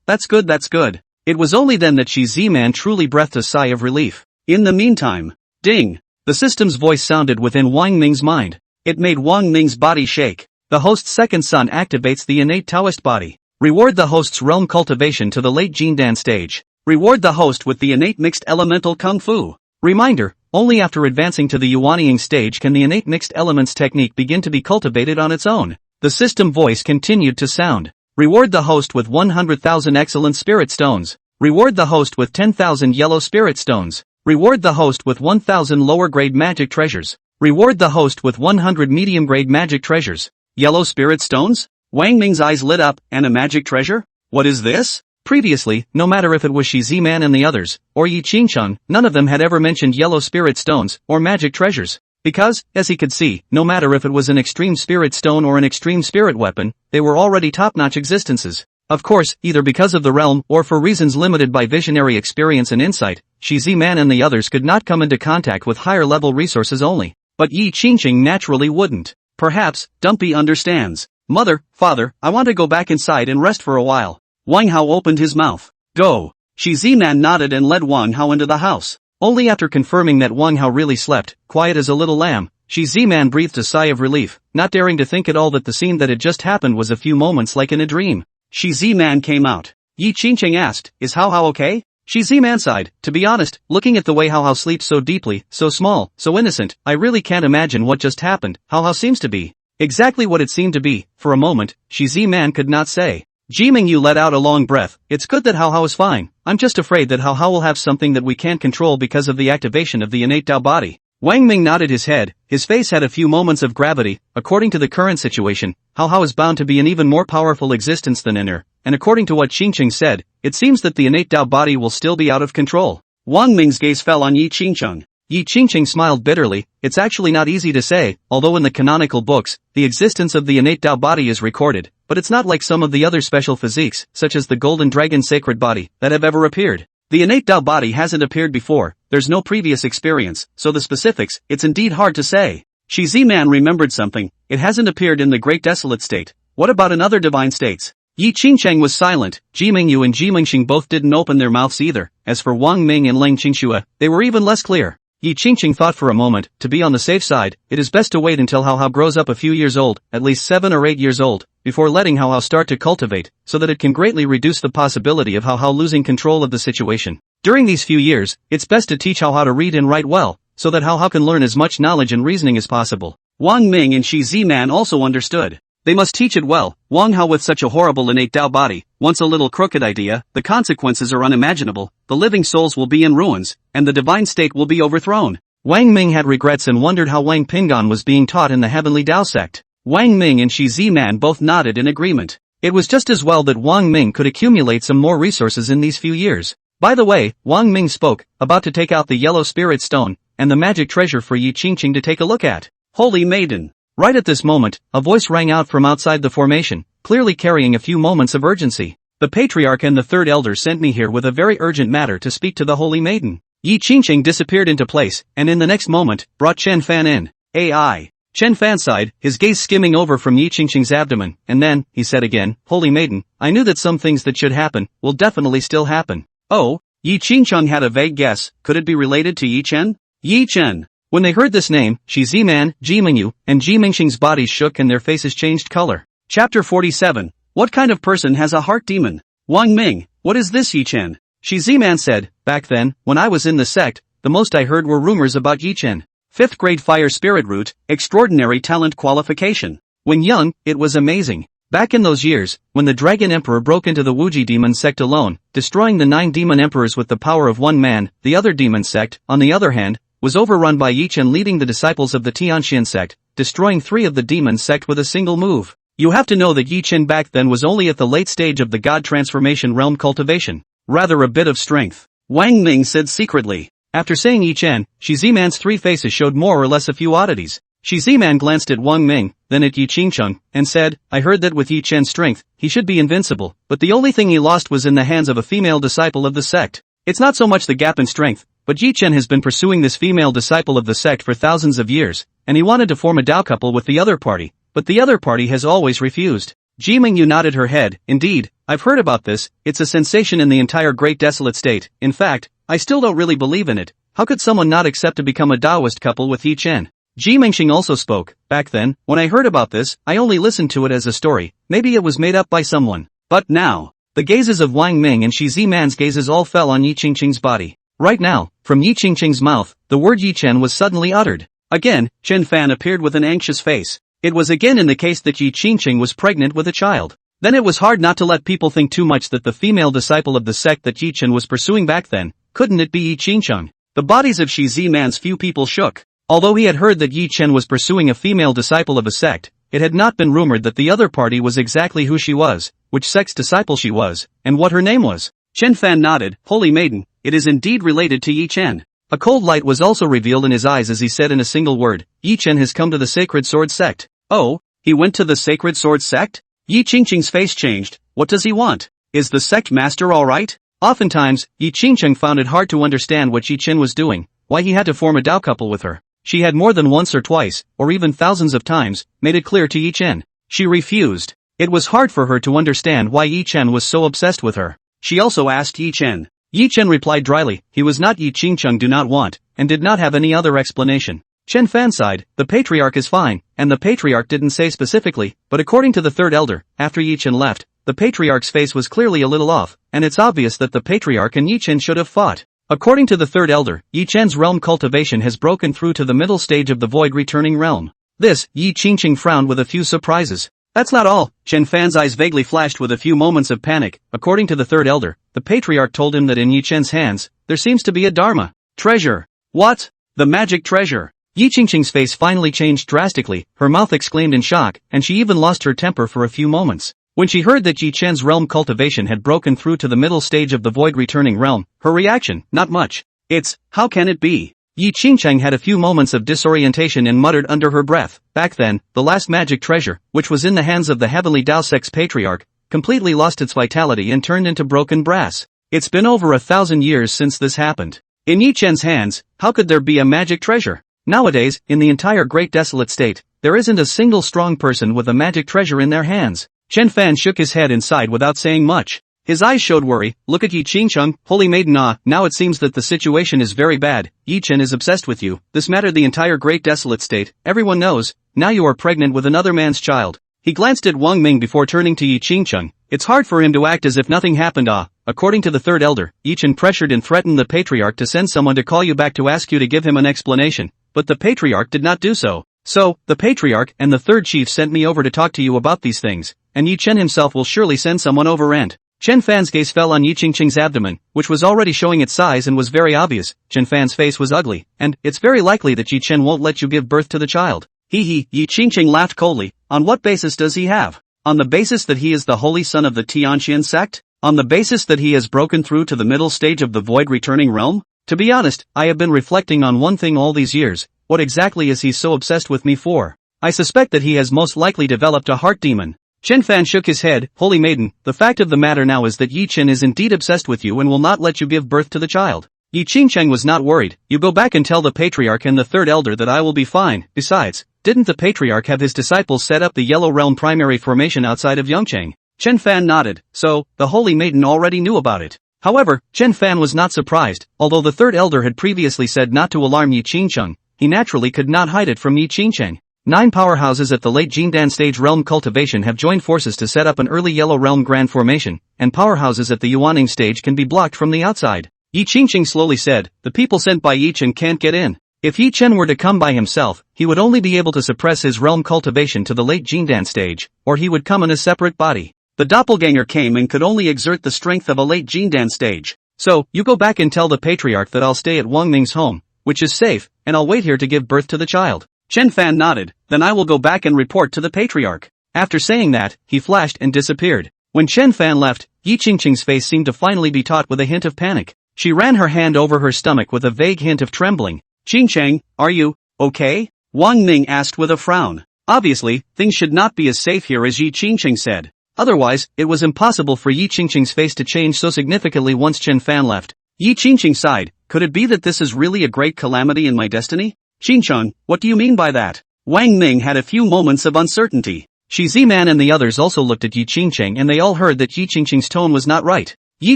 That's good. It was only then that Shi Ziman truly breathed a sigh of relief. In the meantime, ding! The system's voice sounded within Wang Ming's mind. It made Wang Ming's body shake. The host's second son activates the innate Taoist body. Reward the host's realm cultivation to the late Jindan stage. Reward the host with the innate mixed elemental Kung Fu. Reminder, only after advancing to the Yuanying stage can the innate mixed elements technique begin to be cultivated on its own. The system voice continued to sound. Reward the host with 100,000 excellent spirit stones. Reward the host with 10,000 yellow spirit stones. Reward the host with 1,000 lower grade magic treasures. Reward the host with 100 medium grade magic treasures. Yellow spirit stones? Wang Ming's eyes lit up, and a magic treasure? What is this? Previously, no matter if it was Shi Ziman and the others, or Yi Qingcheng, none of them had ever mentioned yellow spirit stones, or magic treasures. Because, as he could see, no matter if it was an extreme spirit stone or an extreme spirit weapon, they were already top-notch existences. Of course, either because of the realm or for reasons limited by visionary experience and insight, Shi Ziman and the others could not come into contact with higher-level resources only. But Yi Qingcheng naturally wouldn't. Perhaps, Dumpy understands. Mother, father, I want to go back inside and rest for a while. Wang Hao opened his mouth. Go. Shi Ziman nodded and led Wang Hao into the house. Only after confirming that Wang Hao really slept, quiet as a little lamb, Shi Ziman breathed a sigh of relief, not daring to think at all that the scene that had just happened was a few moments like in a dream. Shi Ziman came out. Yi Qingcheng asked, is Hao Hao okay? Shi Ziman sighed. To be honest, looking at the way Hao Hao sleeps so deeply, so small, so innocent, I really can't imagine what just happened. Hao Hao seems to be exactly what it seemed to be. For a moment, Shi Ziman could not say. Jiming Yu let out a long breath. It's good that Hao Hao is fine. I'm just afraid that Hao Hao will have something that we can't control because of the activation of the innate Dao body. Wang Ming nodded his head. His face had a few moments of gravity. According to the current situation, Hao Hao is bound to be an even more powerful existence than Inner, and according to what Qingcheng said, it seems that the innate Dao body will still be out of control. Wang Ming's gaze fell on Yi Qingcheng. Yi Qingcheng smiled bitterly. It's actually not easy to say, although in the canonical books, the existence of the innate Dao body is recorded, but it's not like some of the other special physiques, such as the Golden Dragon Sacred Body, that have ever appeared. The innate Dao body hasn't appeared before, there's no previous experience, so the specifics, it's indeed hard to say. Shi Ziman remembered something. It hasn't appeared in the Great Desolate State. What about in other divine states? Yi Qingcheng was silent. Jiming Yu and Ji Mingxing both didn't open their mouths either. As for Wang Ming and Leng Qingxue, they were even less clear. Yi Qingcheng thought for a moment. To be on the safe side, it is best to wait until Hao Hao grows up a few years old, at least 7 or 8 years old, before letting Hao Hao start to cultivate, so that it can greatly reduce the possibility of Hao Hao losing control of the situation. During these few years, it's best to teach Hao Hao to read and write well, so that Hao Hao can learn as much knowledge and reasoning as possible. Wang Ming and Shi Ziman also understood. They must teach it well. Wang Hao with such a horrible innate Dao body, once a little crooked idea, the consequences are unimaginable, the living souls will be in ruins, and the divine state will be overthrown. Wang Ming had regrets and wondered how Wang Pingon was being taught in the Heavenly Tao sect. Wang Ming and Shi Ziman both nodded in agreement. It was just as well that Wang Ming could accumulate some more resources in these few years. By the way, Wang Ming spoke, about to take out the yellow spirit stone, and the magic treasure for Yi Qingqing to take a look at. Holy Maiden! Right at this moment, a voice rang out from outside the formation, clearly carrying a few moments of urgency. The Patriarch and the Third Elder sent me here with a very urgent matter to speak to the Holy Maiden. Yi Qingqing disappeared into place, and in the next moment, brought Chen Fan in. AI. Chen Fan sighed, his gaze skimming over from Yi Qingqing's abdomen, and then, he said again, Holy Maiden, I knew that some things that should happen, will definitely still happen. Oh? Yi Qingqing had a vague guess, could it be related to Yi Chen? Yi Chen. When they heard this name, Shi Ziman, Ji Mingyu, and Ji Mingxing's bodies shook and their faces changed color. Chapter 47. What kind of person has a heart demon? Wang Ming, what is this Yi Chen? Shi Ziman said, back then, when I was in the sect, the most I heard were rumors about Yi Chen. 5th grade fire spirit root, extraordinary talent qualification. When young, it was amazing. Back in those years, when the Dragon Emperor broke into the Wuji demon sect alone, destroying the 9 demon emperors with the power of one man, the other demon sect, on the other hand, was overrun by Yi Chen leading the disciples of the Tianxian sect, destroying 3 of the demon sect with a single move. You have to know that Yi Chen back then was only at the late stage of the god transformation realm cultivation. Rather a bit of strength. Wang Ming said secretly. After saying Yi Chen, Shi Ziman's 3 faces showed more or less a few oddities. Shi Ziman glanced at Wang Ming, then at Yi Qingqing, and said, I heard that with Yi Chen's strength, he should be invincible, but the only thing he lost was in the hands of a female disciple of the sect. It's not so much the gap in strength, but Yi Chen has been pursuing this female disciple of the sect for thousands of years, and he wanted to form a Dao couple with the other party, but the other party has always refused. Ji Mingyu nodded her head, indeed, I've heard about this, it's a sensation in the entire Great Desolate State, in fact, I still don't really believe in it, how could someone not accept to become a Taoist couple with Yi Chen? Ji Mingxing also spoke, back then, when I heard about this, I only listened to it as a story, maybe it was made up by someone. But now, the gazes of Wang Ming and Shi Ziman's gazes all fell on Yi Qingqing's body. Right now, from Yi Qingqing's mouth, the word Yi Chen was suddenly uttered. Again, Chen Fan appeared with an anxious face. It was again in the case that Yi Qingqing was pregnant with a child. Then it was hard not to let people think too much that the female disciple of the sect that Yi Chen was pursuing back then, couldn't it be Yi Qingqing? The bodies of Shi Ziman's few people shook. Although he had heard that Yi Chen was pursuing a female disciple of a sect, it had not been rumored that the other party was exactly who she was, which sect's disciple she was, and what her name was. Chen Fan nodded, Holy Maiden, it is indeed related to Yi Chen. A cold light was also revealed in his eyes as he said in a single word, Yi Chen has come to the Sacred Sword sect. Oh, he went to the Sacred Sword sect? Yi Qingqing's face changed, what does he want? Is the sect master alright? Oftentimes, Yi Qingqing found it hard to understand what Yi Chen was doing, why he had to form a Dao couple with her. She had more than once or twice, or even thousands of times, made it clear to Yi Chen. She refused. It was hard for her to understand why Yi Chen was so obsessed with her. She also asked Yi Chen. Yi Chen replied dryly, he was not Yi Qingqing do not want, and did not have any other explanation. Chen Fan sighed, the Patriarch is fine, and the Patriarch didn't say specifically, but according to the Third Elder, after Yi Chen left, the Patriarch's face was clearly a little off, and it's obvious that the Patriarch and Yi Chen should have fought. According to the Third Elder, Yi Chen's realm cultivation has broken through to the middle stage of the void returning realm. This, Yi Qingqing frowned with a few surprises. That's not all, Chen Fan's eyes vaguely flashed with a few moments of panic. According to the Third Elder, the Patriarch told him that in Yi Chen's hands, there seems to be a Dharma treasure. What? The magic treasure. Yi Qingqing's face finally changed drastically, her mouth exclaimed in shock, and she even lost her temper for a few moments. When she heard that Yi Chen's realm cultivation had broken through to the middle stage of the void returning realm, her reaction, not much. It's, how can it be? Yi Qingqing had a few moments of disorientation and muttered under her breath, back then, the last magic treasure, which was in the hands of the Heavenly Tao Sect's Patriarch, completely lost its vitality and turned into broken brass. It's been over 1,000 years since this happened. In Yi Chen's hands, how could there be a magic treasure? Nowadays, in the entire Great Desolate State, there isn't a single strong person with a magic treasure in their hands. Chen Fan shook his head and sighed without saying much. His eyes showed worry. Look at Yi Qingqing, Holy Maiden, now it seems that the situation is very bad. Yi Chen is obsessed with you. This mattered the entire Great Desolate State. Everyone knows. Now you are pregnant with another man's child. He glanced at Wang Ming before turning to Yi Qingqing. It's hard for him to act as if nothing happened. According to the Third Elder, Yi Chen pressured and threatened the Patriarch to send someone to call you back to ask you to give him an explanation. But the Patriarch did not do so. So, the Patriarch and the Third Chief sent me over to talk to you about these things, and Yi Chen himself will surely send someone over and Chen Fan's gaze fell on Yi Qingqing's abdomen, which was already showing its size and was very obvious. Chen Fan's face was ugly, and it's very likely that Yi Chen won't let you give birth to the child. Hee, Yi Qingqing laughed coldly. On what basis does he have? On the basis that he is the holy son of the Tianqian sect? On the basis that he has broken through to the middle stage of the void returning realm? To be honest, I have been reflecting on one thing all these years. What exactly is he so obsessed with me for? I suspect that he has most likely developed a heart demon. Chen Fan shook his head. Holy maiden, the fact of the matter now is that Yi Chen is indeed obsessed with you and will not let you give birth to the child. Yi Qingcheng was not worried. You go back and tell the patriarch and the third elder that I will be fine. Besides, didn't the patriarch have his disciples set up the Yellow Realm primary formation outside of Yongcheng? Chen Fan nodded. So, the holy maiden already knew about it. However, Chen Fan was not surprised. Although the third elder had previously said not to alarm Yi Qingcheng, he naturally could not hide it from Yi Qingcheng. 9 powerhouses at the late Jindan stage realm cultivation have joined forces to set up an early Yellow Realm grand formation, and powerhouses at the Yuaning stage can be blocked from the outside. Yi Qingqing slowly said, the people sent by Yi Chen can't get in. If Yi Chen were to come by himself, he would only be able to suppress his realm cultivation to the late Jindan stage, or he would come in a separate body. The doppelganger came and could only exert the strength of a late Jindan stage. So, you go back and tell the patriarch that I'll stay at Wang Ming's home, which is safe, and I'll wait here to give birth to the child. Chen Fan nodded. Then I will go back and report to the patriarch. After saying that, he flashed and disappeared. When Chen Fan left, Yi Qingqing's face seemed to finally be taut with a hint of panic. She ran her hand over her stomach with a vague hint of trembling. Qingcheng, are you okay? Wang Ming asked with a frown. Obviously, things should not be as safe here as Yi Qingqing said. Otherwise, it was impossible for Yi Qingqing's face to change so significantly once Chen Fan left. Yi Qingqing sighed. Could it be that this is really a great calamity in my destiny? Qingcheng, what do you mean by that? Wang Ming had a few moments of uncertainty. Shi Ziman and the others also looked at Yi Qingcheng and they all heard that Yi Qingqing's tone was not right. Yi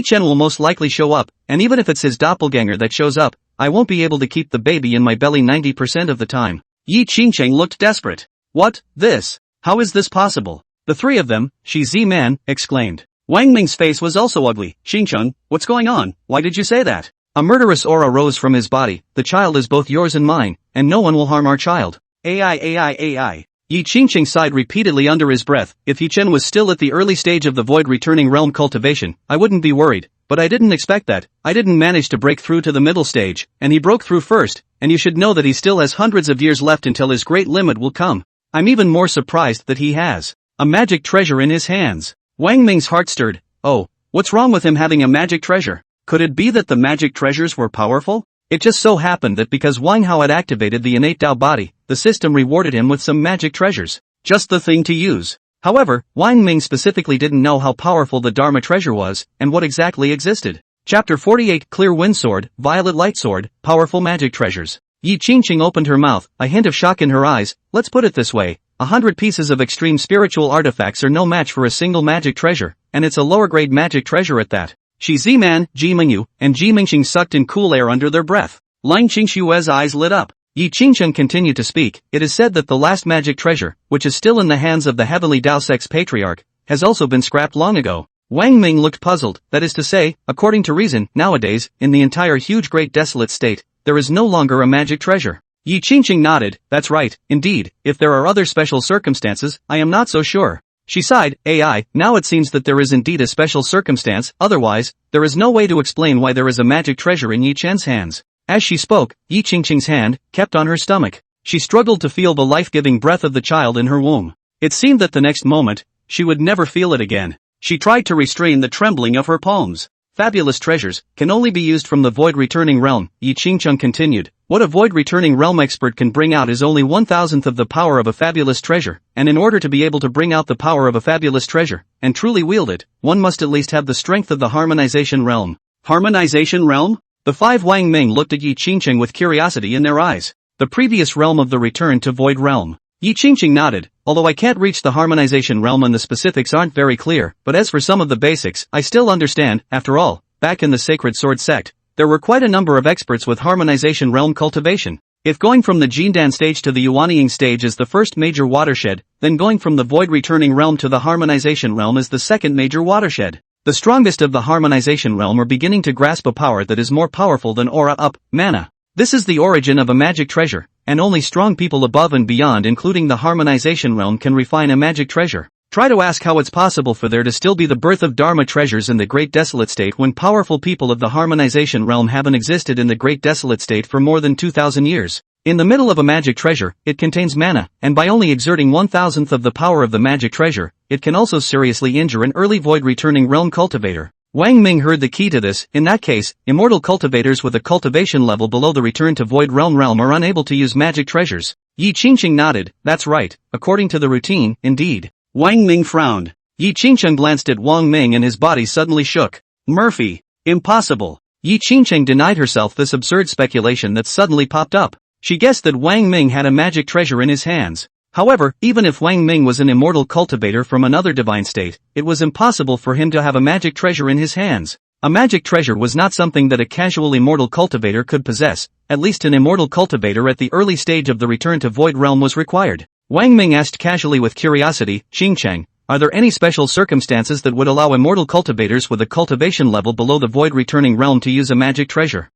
Chen will most likely show up, and even if it's his doppelganger that shows up, I won't be able to keep the baby in my belly 90% of the time. Yi Qingcheng looked desperate. What? This? How is this possible? The three of them, Shi Ziman, exclaimed. Wang Ming's face was also ugly. Qingcheng, what's going on? Why did you say that? A murderous aura rose from his body. The child is both yours and mine, and no one will harm our child. AI. Yi Qingqing sighed repeatedly under his breath. If Yi Chen was still at the early stage of the void returning realm cultivation, I wouldn't be worried, but I didn't expect that. I didn't manage to break through to the middle stage, and he broke through first, and you should know that he still has hundreds of years left until his great limit will come. I'm even more surprised that he has a magic treasure in his hands. Wang Ming's heart stirred. Oh, what's wrong with him having a magic treasure? Could it be that the magic treasures were powerful? It just so happened that because Wang Hao had activated the innate Dao body, the system rewarded him with some magic treasures. Just the thing to use. However, Wang Ming specifically didn't know how powerful the Dharma treasure was, and what exactly existed. Chapter 48 Clear Wind Sword, Violet Light Sword, Powerful Magic Treasures. Yi Qingqing opened her mouth, a hint of shock in her eyes. Let's put it this way. 100 pieces of extreme spiritual artifacts are no match for a single magic treasure, and it's a lower grade magic treasure at that. Shi Ziman, Ji Mingyu, and Ji Mingxing sucked in cool air under their breath. Lang Qingshue's eyes lit up. Yi Qingcheng continued to speak. It is said that the last magic treasure, which is still in the hands of the heavenly Dao Sect's patriarch, has also been scrapped long ago. Wang Ming looked puzzled. That is to say, according to reason, nowadays, in the entire huge great desolate state, there is no longer a magic treasure. Yi Qingqing nodded. That's right, indeed. If there are other special circumstances, I am not so sure. She sighed. AI, now it seems that there is indeed a special circumstance, otherwise, there is no way to explain why there is a magic treasure in Yi Chen's hands. As she spoke, Yi Qingqing's hand kept on her stomach. She struggled to feel the life-giving breath of the child in her womb. It seemed that the next moment, she would never feel it again. She tried to restrain the trembling of her palms. Fabulous treasures can only be used from the void returning realm, Yi Qingcheng continued. What a void returning realm expert can bring out is only 1,000th of the power of a fabulous treasure, and in order to be able to bring out the power of a fabulous treasure, and truly wield it, one must at least have the strength of the harmonization realm. Harmonization realm? The five Wang Ming looked at Yi Qingcheng with curiosity in their eyes. The previous realm of the return to void realm. Yi Qingqing nodded. Although I can't reach the harmonization realm and the specifics aren't very clear, but as for some of the basics, I still understand. After all, back in the Sacred Sword sect, there were quite a number of experts with harmonization realm cultivation. If going from the Jindan stage to the Yuanying stage is the first major watershed, then going from the void returning realm to the harmonization realm is the second major watershed. The strongest of the harmonization realm are beginning to grasp a power that is more powerful than aura up, mana. This is the origin of a magic treasure, and only strong people above and beyond including the harmonization realm can refine a magic treasure. Try to ask how it's possible for there to still be the birth of Dharma treasures in the Great Desolate State when powerful people of the harmonization realm haven't existed in the Great Desolate State for more than 2,000 years. In the middle of a magic treasure, it contains mana, and by only exerting 1,000th of the power of the magic treasure, it can also seriously injure an early void-returning realm cultivator. Wang Ming heard the key to this. In that case, immortal cultivators with a cultivation level below the return to void realm are unable to use magic treasures. Yi Qingqing nodded. That's right, according to the routine, indeed. Wang Ming frowned. Yi Qingqing glanced at Wang Ming and his body suddenly shook. Murphy. Impossible. Yi Qingqing denied herself this absurd speculation that suddenly popped up. She guessed that Wang Ming had a magic treasure in his hands. However, even if Wang Ming was an immortal cultivator from another divine state, it was impossible for him to have a magic treasure in his hands. A magic treasure was not something that a casual immortal cultivator could possess. At least an immortal cultivator at the early stage of the return to void realm was required. Wang Ming asked casually with curiosity, Qingcheng, are there any special circumstances that would allow immortal cultivators with a cultivation level below the void returning realm to use a magic treasure?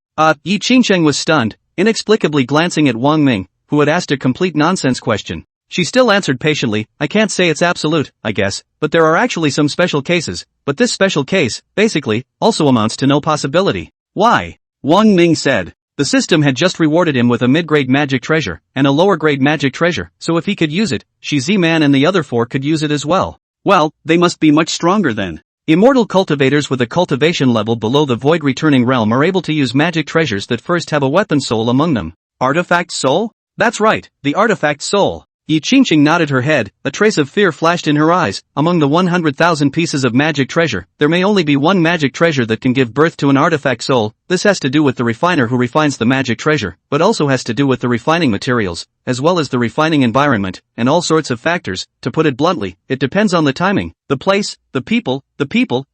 Yi Qingcheng was stunned, inexplicably glancing at Wang Ming, who had asked a complete nonsense question. She still answered patiently, I can't say it's absolute, I guess, but there are actually some special cases, but this special case, basically, also amounts to no possibility. Why? Wang Ming said. The system had just rewarded him with a mid-grade magic treasure, and a lower-grade magic treasure, so if he could use it, Shi Z-Man and the other four could use it as well. Well, they must be much stronger then. Immortal cultivators with a cultivation level below the void-returning realm are able to use magic treasures that first have a weapon soul among them. Artifact soul? That's right, the artifact soul. Yi Qingqing nodded her head, a trace of fear flashed in her eyes. Among the 100,000 pieces of magic treasure, there may only be one magic treasure that can give birth to an artifact soul. This has to do with the refiner who refines the magic treasure, but also has to do with the refining materials, as well as the refining environment, and all sorts of factors. To put it bluntly, it depends on the timing, the place, the people,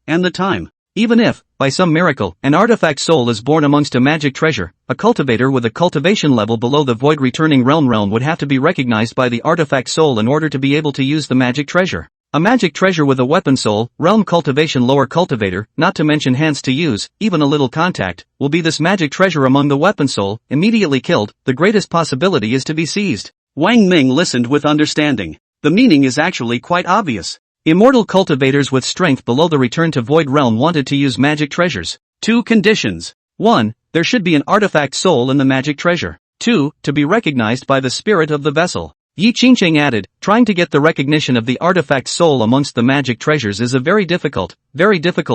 and the time. Even if, by some miracle, an artifact soul is born amongst a magic treasure, a cultivator with a cultivation level below the void-returning realm would have to be recognized by the artifact soul in order to be able to use the magic treasure. A magic treasure with a weapon soul, realm cultivation lower cultivator, not to mention hands to use, even a little contact, will be this magic treasure among the weapon soul, immediately killed. The greatest possibility is to be seized. Wang Ming listened with understanding. The meaning is actually quite obvious. Immortal cultivators with strength below the return to void realm wanted to use magic treasures. 2 conditions. 1. There should be an artifact soul in the magic treasure. 2. To be recognized by the spirit of the vessel. Yi Qingqing added, trying to get the recognition of the artifact soul amongst the magic treasures is a very difficult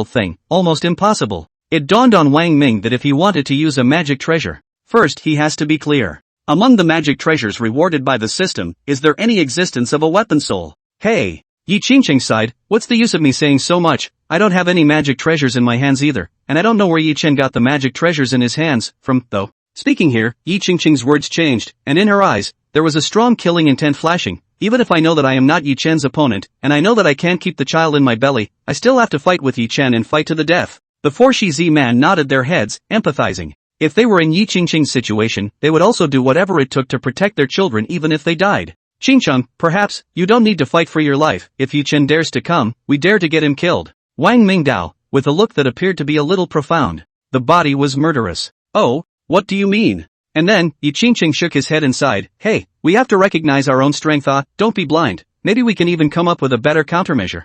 thing, almost impossible. It dawned on Wang Ming that if he wanted to use a magic treasure, first he has to be clear. Among the magic treasures rewarded by the system, is there any existence of a weapon soul? Hey! Yi Qingqing sighed, what's the use of me saying so much? I don't have any magic treasures in my hands either, and I don't know where Yi Chen got the magic treasures in his hands from, though. Speaking here, Yi Qingqing's words changed, and in her eyes, there was a strong killing intent flashing. Even if I know that I am not Yi Chen's opponent, and I know that I can't keep the child in my belly, I still have to fight with Yi Chen and fight to the death. The 4 Shi Z-Man nodded their heads, empathizing. If they were in Yi Qingqing's situation, they would also do whatever it took to protect their children even if they died. Qingcheng, perhaps, you don't need to fight for your life. If Yi Chen dares to come, we dare to get him killed. Wang Ming Dao, with a look that appeared to be a little profound. The body was murderous. Oh, what do you mean? And then, Yi Qingqing shook his head and sighed, hey, we have to recognize our own strength. Don't be blind. Maybe we can even come up with a better countermeasure.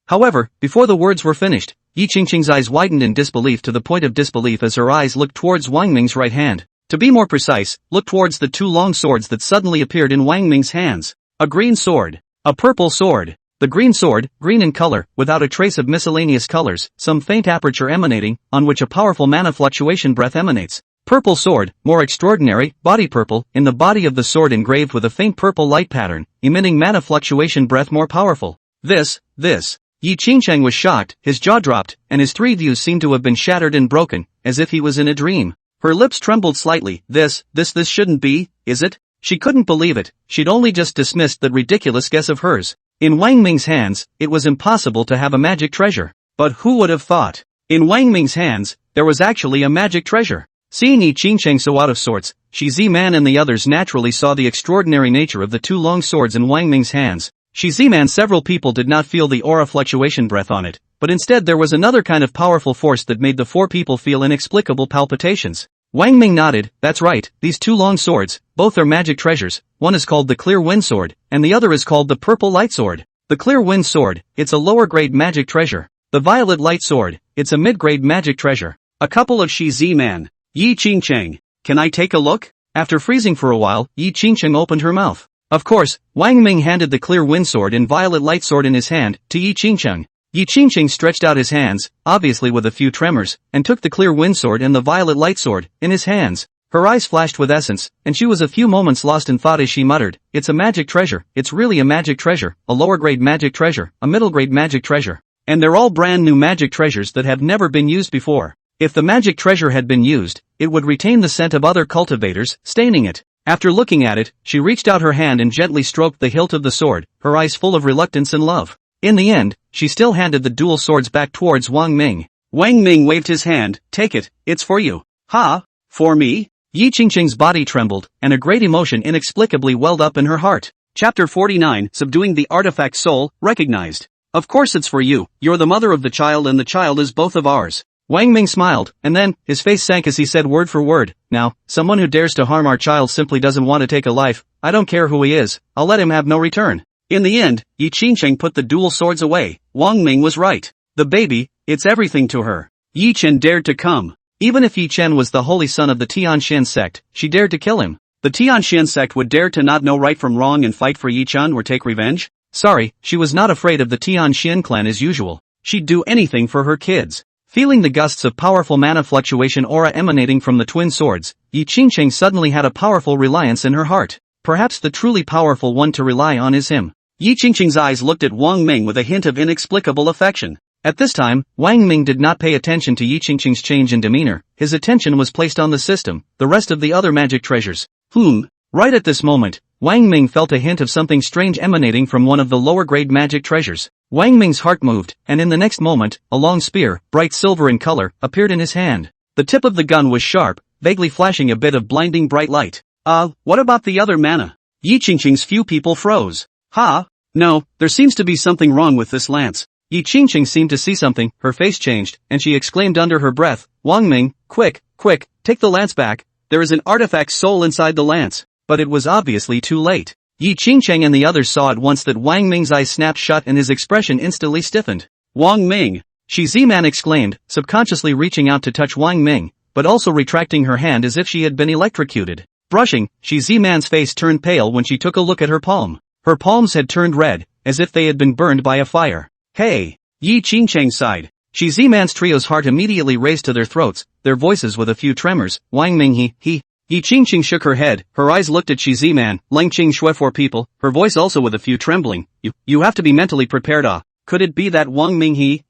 However, before the words were finished, Yi Qingqing's eyes widened in disbelief to the point of disbelief as her eyes looked towards Wang Ming's right hand. To be more precise, look towards the 2 long swords that suddenly appeared in Wang Ming's hands. A green sword. A purple sword. The green sword, green in color, without a trace of miscellaneous colors, some faint aperture emanating, on which a powerful mana fluctuation breath emanates. Purple sword, more extraordinary, body purple, in the body of the sword engraved with a faint purple light pattern, emitting mana fluctuation breath more powerful. This. Yi Qingcheng was shocked, his jaw dropped, and his 3 views seemed to have been shattered and broken, as if he was in a dream. Her lips trembled slightly. This shouldn't be, is it? She couldn't believe it. She'd only just dismissed that ridiculous guess of hers. In Wang Ming's hands, it was impossible to have a magic treasure. But who would have thought? In Wang Ming's hands, there was actually a magic treasure. Seeing Yi Qingcheng so out of sorts, Shi Z-Man and the others naturally saw the extraordinary nature of the 2 long swords in Wang Ming's hands. Shi Z-Man, several people did not feel the aura fluctuation breath on it, but instead there was another kind of powerful force that made the 4 people feel inexplicable palpitations. Wang Ming nodded, that's right, these 2 long swords, both are magic treasures. One is called the Clear Wind Sword, and the other is called the Purple Light Sword. The clear wind sword, it's a lower grade magic treasure. The violet light sword, it's a mid-grade magic treasure. A couple of Shi Z-man. Yi Qingcheng. Can I take a look? After freezing for a while, Yi Qingcheng opened her mouth. Of course, Wang Ming handed the clear wind sword and violet light sword in his hand to Yi Qingcheng. Yi Qingcheng stretched out his hands, obviously with a few tremors, and took the clear wind sword and the violet light sword in his hands. Her eyes flashed with essence, and she was a few moments lost in thought as she muttered, "It's a magic treasure, it's really a magic treasure, a lower grade magic treasure, a middle grade magic treasure. And they're all brand new magic treasures that have never been used before. If the magic treasure had been used, it would retain the scent of other cultivators, staining it." After looking at it, she reached out her hand and gently stroked the hilt of the sword, her eyes full of reluctance and love. In the end, she still handed the dual swords back towards Wang Ming. Wang Ming waved his hand, "Take it, it's for you." "Ha? For me?" Yi Qingcheng's body trembled, and a great emotion inexplicably welled up in her heart. Chapter 49, Subduing the Artifact Soul, Recognized. "Of course it's for you, you're the mother of the child and the child is both of ours." Wang Ming smiled, and then, his face sank as he said word for word, "Now, someone who dares to harm our child simply doesn't want to take a life. I don't care who he is, I'll let him have no return." In the end, Yi Qingcheng put the dual swords away. Wang Ming was right. The baby, it's everything to her. Yi Chen dared to come. Even if Yi Chen was the holy son of the Tianxian sect, she dared to kill him. The Tianxian sect would dare to not know right from wrong and fight for Yi Chen or take revenge? Sorry, she was not afraid of the Tianxian clan as usual. She'd do anything for her kids. Feeling the gusts of powerful mana fluctuation aura emanating from the twin swords, Yi Qingcheng suddenly had a powerful reliance in her heart. Perhaps the truly powerful one to rely on is him. Yi Qingcheng's eyes looked at Wang Ming with a hint of inexplicable affection. At this time, Wang Ming did not pay attention to Yi Qingcheng's change in demeanor. His attention was placed on the system, the rest of the other magic treasures. Right at this moment, Wang Ming felt a hint of something strange emanating from one of the lower-grade magic treasures. Wang Ming's heart moved, and in the next moment, a long spear, bright silver in color, appeared in his hand. The tip of the gun was sharp, vaguely flashing a bit of blinding bright light. What about the other mana?" Yi Qingcheng's few people froze. No, there seems to be something wrong with this lance." Yi Qingcheng seemed to see something, her face changed, and she exclaimed under her breath, "Wang Ming, quick, take the lance back, there is an artifact soul inside the lance." But it was obviously too late. Yi Qingcheng and the others saw at once that Wang Ming's eyes snapped shut and his expression instantly stiffened. "Wang Ming!" Shi Z-man exclaimed, subconsciously reaching out to touch Wang Ming, but also retracting her hand as if she had been electrocuted. Brushing, Shi Z-man's face turned pale when she took a look at her palm. Her palms had turned red, as if they had been burned by a fire. "Hey!" Yi Qingcheng sighed. Shi Z-man's trio's heart immediately raised to their throats, their voices with a few tremors. "Wang Ming he. Yi Qingcheng shook her head, her eyes looked at Shi Z-man, Lang Qing Shui for people, her voice also with a few trembling. You have to be mentally prepared. Could it be that Wang Ming he?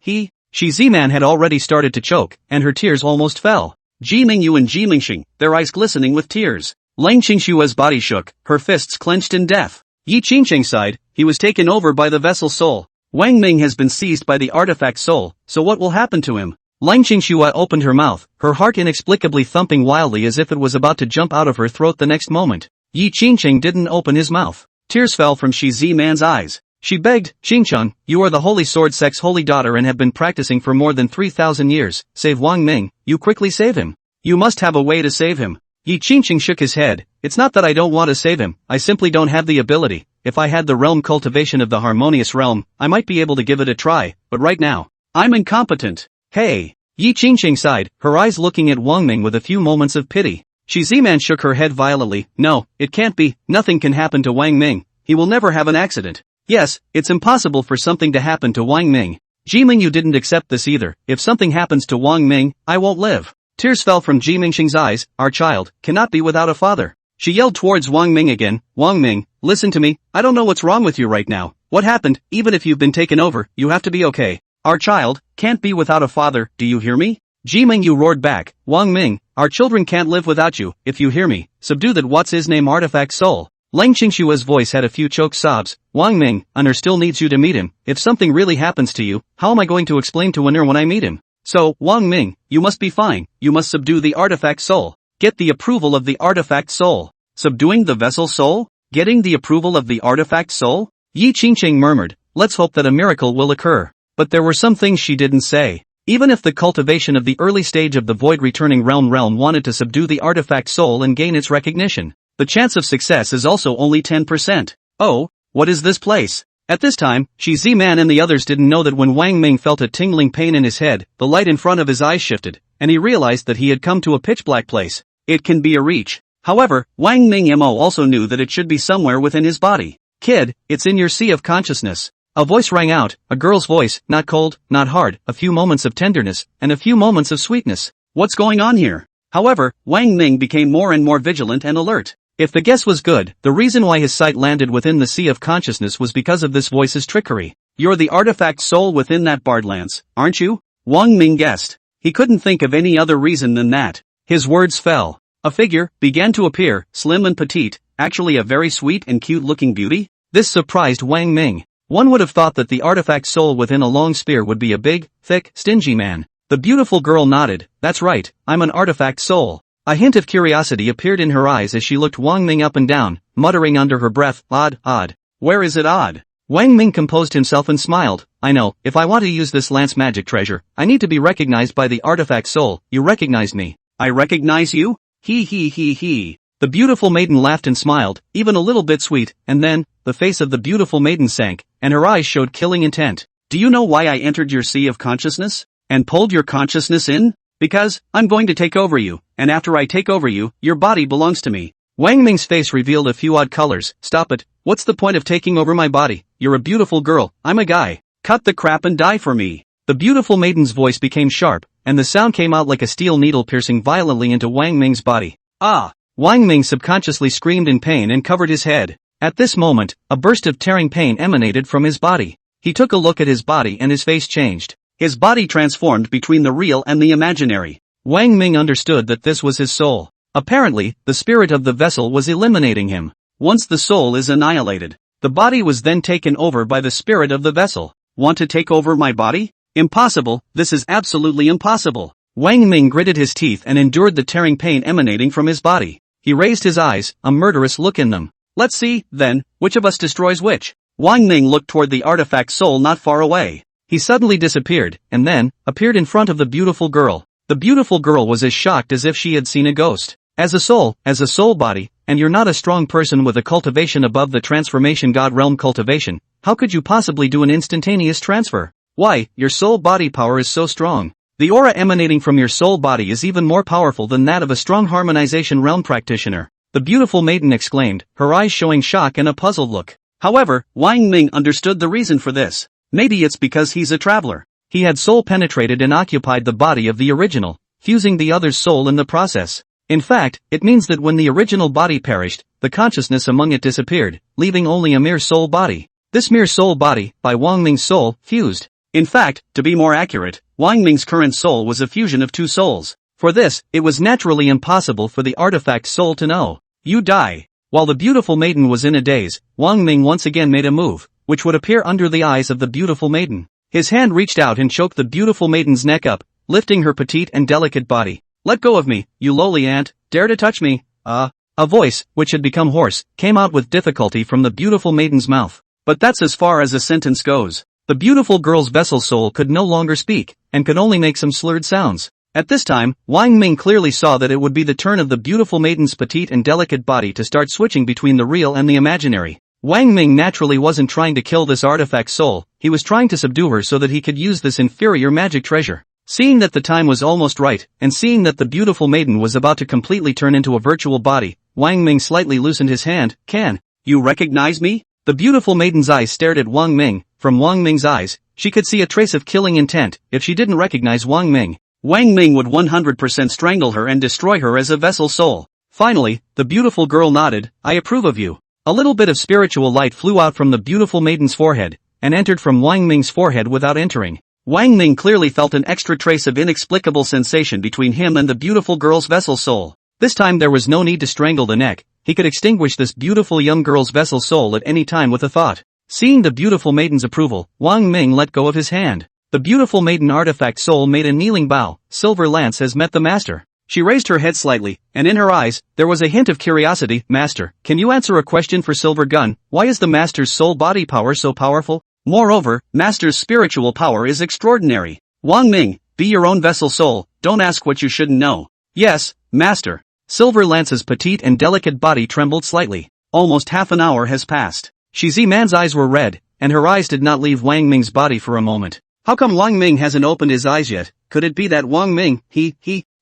Shi Z-man had already started to choke, and her tears almost fell. Ji Mingyu and Ji Mingxing, their eyes glistening with tears. Lang Qingshua's body shook, her fists clenched in death. Yi Qingcheng sighed, he was taken over by the vessel soul. Wang Ming has been seized by the artifact soul, so what will happen to him? Lang Qingshua opened her mouth, her heart inexplicably thumping wildly as if it was about to jump out of her throat the next moment. Yi Qingcheng didn't open his mouth. Tears fell from Shi Z-man's eyes. She begged, "Qingcheng, you are the Holy Sword Sect's holy daughter and have been practicing for more than 3,000 years, save Wang Ming, you quickly save him. You must have a way to save him." Yi Qingcheng shook his head, "It's not that I don't want to save him, I simply don't have the ability. If I had the realm cultivation of the harmonious realm, I might be able to give it a try, but right now, I'm incompetent." "Hey!" Yi Qingcheng sighed, her eyes looking at Wang Ming with a few moments of pity. Shi Z-man shook her head violently, "No, it can't be, nothing can happen to Wang Ming, he will never have an accident. Yes, it's impossible for something to happen to Wang Ming." Ji Mingyu didn't accept this either. "If something happens to Wang Ming, I won't live." Tears fell from Ji Mingxing's eyes, "Our child cannot be without a father." She yelled towards Wang Ming again, "Wang Ming, listen to me, I don't know what's wrong with you right now. What happened? Even if you've been taken over, you have to be okay. Our child can't be without a father, do you hear me?" Ji Mingyu roared back, "Wang Ming, our children can't live without you, if you hear me, subdue that what's-his-name artifact soul." Lang Qingshua's voice had a few choked sobs. "Wang Ming, Honor still needs you to meet him. If something really happens to you, how am I going to explain to Honor when I meet him? So, Wang Ming, you must be fine, you must subdue the artifact soul. Get the approval of the artifact soul." Subduing the vessel soul? Getting the approval of the artifact soul? Yi Qingcheng murmured, "Let's hope that a miracle will occur." But there were some things she didn't say. Even if the cultivation of the early stage of the void returning realm wanted to subdue the artifact soul and gain its recognition, the chance of success is also only 10%. "Oh, what is this place?" At this time, Z-Man and the others didn't know that when Wang Ming felt a tingling pain in his head, the light in front of his eyes shifted, and he realized that he had come to a pitch-black place. It can be a reach. However, Wang Ming Mo also knew that it should be somewhere within his body. Kid, it's in your sea of consciousness. A voice rang out, a girl's voice, not cold, not hard, a few moments of tenderness, and a few moments of sweetness. What's going on here? However, Wang Ming became more and more vigilant and alert. If the guess was good, the reason why his sight landed within the sea of consciousness was because of this voice's trickery. You're the artifact soul within that bard lance, aren't you? Wang Ming guessed. He couldn't think of any other reason than that. His words fell. A figure began to appear, slim and petite, actually a very sweet and cute-looking beauty. This surprised Wang Ming. One would have thought that the artifact soul within a long spear would be a big, thick, stingy man. The beautiful girl nodded. That's right, I'm an artifact soul. A hint of curiosity appeared in her eyes as she looked Wang Ming up and down, muttering under her breath, odd, odd. Where is it odd? Wang Ming composed himself and smiled. I know, if I want to use this lance magic treasure, I need to be recognized by the artifact soul. You recognized me. I recognize you? He. The beautiful maiden laughed and smiled, even a little bit sweet, and then, the face of the beautiful maiden sank, and her eyes showed killing intent. Do you know why I entered your sea of consciousness? And pulled your consciousness in? Because, I'm going to take over you, and after I take over you, your body belongs to me. Wang Ming's face revealed a few odd colors. Stop it, what's the point of taking over my body? You're a beautiful girl, I'm a guy. Cut the crap and die for me. The beautiful maiden's voice became sharp, and the sound came out like a steel needle piercing violently into Wang Ming's body. Ah! Wang Ming subconsciously screamed in pain and covered his head. At this moment, a burst of tearing pain emanated from his body. He took a look at his body and his face changed. His body transformed between the real and the imaginary. Wang Ming understood that this was his soul. Apparently, the spirit of the vessel was eliminating him. Once the soul is annihilated, the body was then taken over by the spirit of the vessel. Want to take over my body? Impossible, this is absolutely impossible. Wang Ming gritted his teeth and endured the tearing pain emanating from his body. He raised his eyes, a murderous look in them. Let's see, then, which of us destroys which? Wang Ming looked toward the artifact soul not far away. He suddenly disappeared, and then, appeared in front of the beautiful girl. The beautiful girl was as shocked as if she had seen a ghost. As a soul body, and you're not a strong person with a cultivation above the transformation god realm cultivation, how could you possibly do an instantaneous transfer? Why, your soul body power is so strong. The aura emanating from your soul body is even more powerful than that of a strong harmonization realm practitioner. The beautiful maiden exclaimed, her eyes showing shock and a puzzled look. However, Wang Ming understood the reason for this. Maybe it's because he's a traveler. He had soul penetrated and occupied the body of the original, fusing the other's soul in the process. In fact, it means that when the original body perished, the consciousness among it disappeared, leaving only a mere soul body. This mere soul body, by Wang Ming's soul, fused. In fact, to be more accurate, Wang Ming's current soul was a fusion of two souls. For this, it was naturally impossible for the artifact soul to know. You die. While the beautiful maiden was in a daze, Wang Ming once again made a move, which would appear under the eyes of the beautiful maiden. His hand reached out and choked the beautiful maiden's neck up, lifting her petite and delicate body. Let go of me, you lowly ant, dare to touch me. A voice, which had become hoarse, came out with difficulty from the beautiful maiden's mouth. But that's as far as a sentence goes. The beautiful girl's vessel soul could no longer speak, and could only make some slurred sounds. At this time, Wang Ming clearly saw that it would be the turn of the beautiful maiden's petite and delicate body to start switching between the real and the imaginary. Wang Ming naturally wasn't trying to kill this artifact soul, he was trying to subdue her so that he could use this inferior magic treasure. Seeing that the time was almost right, and seeing that the beautiful maiden was about to completely turn into a virtual body, Wang Ming slightly loosened his hand. Can you recognize me? The beautiful maiden's eyes stared at Wang Ming. From Wang Ming's eyes, she could see a trace of killing intent. If she didn't recognize Wang Ming, Wang Ming would 100% strangle her and destroy her as a vessel soul. Finally, the beautiful girl nodded. I approve of you. A little bit of spiritual light flew out from the beautiful maiden's forehead, and entered from Wang Ming's forehead without entering. Wang Ming clearly felt an extra trace of inexplicable sensation between him and the beautiful girl's vessel soul. This time there was no need to strangle the neck, he could extinguish this beautiful young girl's vessel soul at any time with a thought. Seeing the beautiful maiden's approval, Wang Ming let go of his hand. The beautiful maiden artifact soul made a kneeling bow. Silver Lance has met the master. She raised her head slightly, and in her eyes, there was a hint of curiosity. Master, can you answer a question for Silver Gun? Why is the master's soul body power so powerful? Moreover, master's spiritual power is extraordinary. Wang Ming, be your own vessel soul, don't ask what you shouldn't know. Yes, master. Silver Lance's petite and delicate body trembled slightly. Almost half an hour has passed. Z-Man's eyes were red, and her eyes did not leave Wang Ming's body for a moment. How come Wang Ming hasn't opened his eyes yet? Could it be that Wang Ming,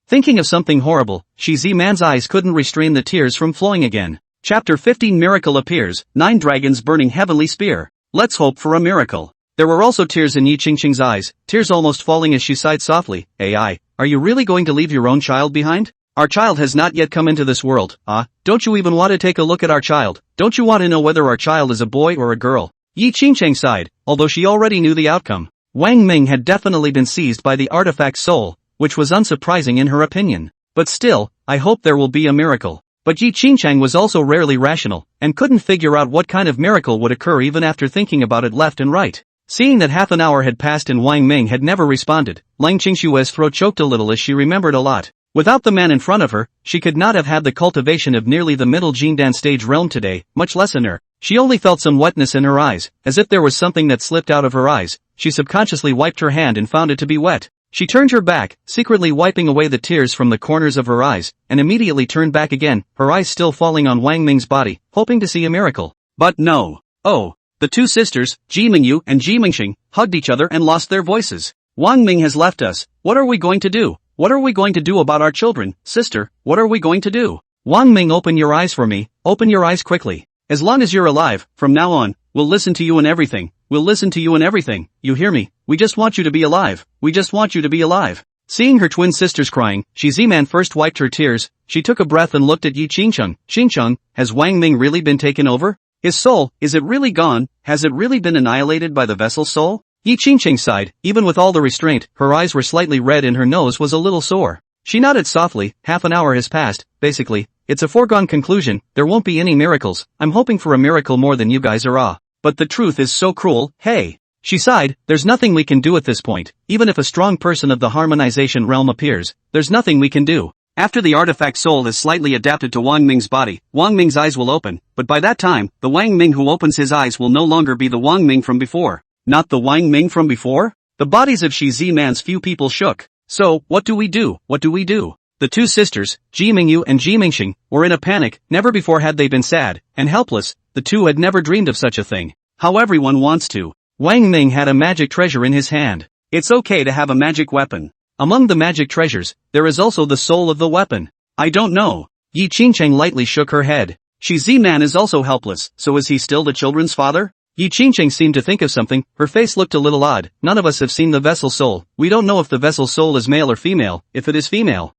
Thinking of something horrible, Shi Ziman's eyes couldn't restrain the tears from flowing again. Chapter 15 Miracle appears, 9 dragons burning heavenly spear. Let's hope for a miracle. There were also tears in Yi Qingqing's eyes, tears almost falling as she sighed softly. AI, are you really going to leave your own child behind? Our child has not yet come into this world. Don't you even want to take a look at our child? Don't you want to know whether our child is a boy or a girl? Yi Qingqing sighed, although she already knew the outcome. Wang Ming had definitely been seized by the artifact soul, which was unsurprising in her opinion. But still, I hope there will be a miracle. But Yi Qingqing was also rarely rational, and couldn't figure out what kind of miracle would occur even after thinking about it left and right. Seeing that half an hour had passed and Wang Ming had never responded, Lang Qingshua's throat choked a little as she remembered a lot. Without the man in front of her, she could not have had the cultivation of nearly the middle Jindan stage realm today, much less in her. She only felt some wetness in her eyes, as if there was something that slipped out of her eyes. She subconsciously wiped her hand and found it to be wet. She turned her back, secretly wiping away the tears from the corners of her eyes, and immediately turned back again, her eyes still falling on Wang Ming's body, hoping to see a miracle. But no. Oh. The two sisters, Ji Mingyu and Ji Mingxing, hugged each other and lost their voices. Wang Ming has left us. What are we going to do? What are we going to do about our children? Sister, what are we going to do? Wang Ming, open your eyes for me, open your eyes quickly. As long as you're alive, from now on, we'll listen to you in everything. We'll listen to you in everything. You hear me? We just want you to be alive. We just want you to be alive. Seeing her twin sisters crying, Shi Ziman first wiped her tears. She took a breath and looked at Yi Qingqing. Qingqing, has Wang Ming really been taken over? His soul, is it really gone? Has it really been annihilated by the vessel's soul? Yi Qingqing sighed. Even with all the restraint, her eyes were slightly red and her nose was a little sore. She nodded softly. Half an hour has passed. Basically, it's a foregone conclusion. There won't be any miracles. I'm hoping for a miracle more than you guys are. But the truth is so cruel. Hey. She sighed. There's nothing we can do at this point. Even if a strong person of the harmonization realm appears, there's nothing we can do. After the artifact soul is slightly adapted to Wang Ming's body, Wang Ming's eyes will open, but by that time, the Wang Ming who opens his eyes will no longer be the Wang Ming from before. Not the Wang Ming from before? The bodies of Shi Ziman's few people shook. So, what do we do? What do we do? The two sisters, Ji Mingyu and Ji Mingxing, were in a panic. Never before had they been sad and helpless. The two had never dreamed of such a thing. How everyone wants to. Wang Ming had a magic treasure in his hand. It's okay to have a magic weapon. Among the magic treasures, there is also the soul of the weapon. I don't know. Yi Qingqing lightly shook her head. Shi Ziman is also helpless, so is he still the children's father? Yi Qingqing seemed to think of something. Her face looked a little odd. None of us have seen the vessel soul. We don't know if the vessel soul is male or female. If it is female.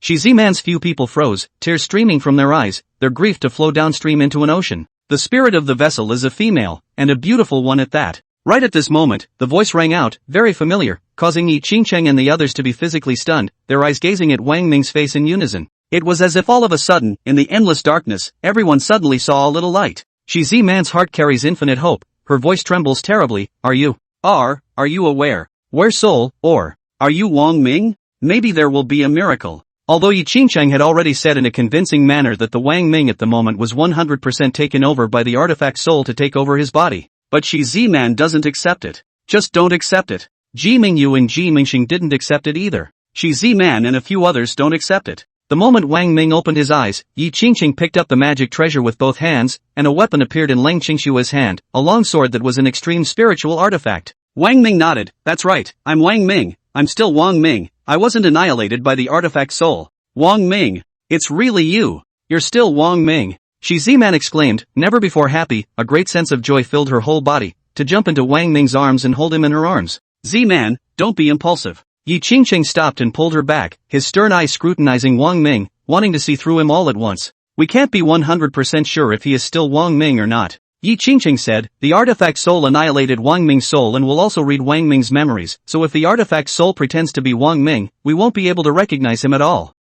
Shi Ziman's few people froze, tears streaming from their eyes, their grief to flow downstream into an ocean. The spirit of the vessel is a female, and a beautiful one at that. Right at this moment, the voice rang out, very familiar, causing Yi Qingqing and the others to be physically stunned, their eyes gazing at Wang Ming's face in unison. It was as if all of a sudden, in the endless darkness, everyone suddenly saw a little light. Shi Ziman's heart carries infinite hope. Her voice trembles terribly. Are you aware? Where soul, or are you Wang Ming? Maybe there will be a miracle. Although Yi Qingqing had already said in a convincing manner that the Wang Ming at the moment was 100% taken over by the artifact soul to take over his body. But Shi Ziman doesn't accept it. Just don't accept it. Ji Mingyu and Ji Mingxing didn't accept it either. Shi Ziman and a few others don't accept it. The moment Wang Ming opened his eyes, Yi Qingqing picked up the magic treasure with both hands, and a weapon appeared in Lang Qingshua's hand, a long sword that was an extreme spiritual artifact. Wang Ming nodded. That's right, I'm Wang Ming. I'm still Wang Ming. I wasn't annihilated by the artifact soul. Wang Ming. It's really you. You're still Wang Ming. Shi Ziman exclaimed, never before happy. A great sense of joy filled her whole body, to jump into Wang Ming's arms and hold him in her arms. Ziman, don't be impulsive. Yi Qingqing stopped and pulled her back, his stern eyes scrutinizing Wang Ming, wanting to see through him all at once. We can't be 100% sure if he is still Wang Ming or not. Yi Qingqing said, the artifact soul annihilated Wang Ming's soul and will also read Wang Ming's memories, so if the artifact soul pretends to be Wang Ming, we won't be able to recognize him at all.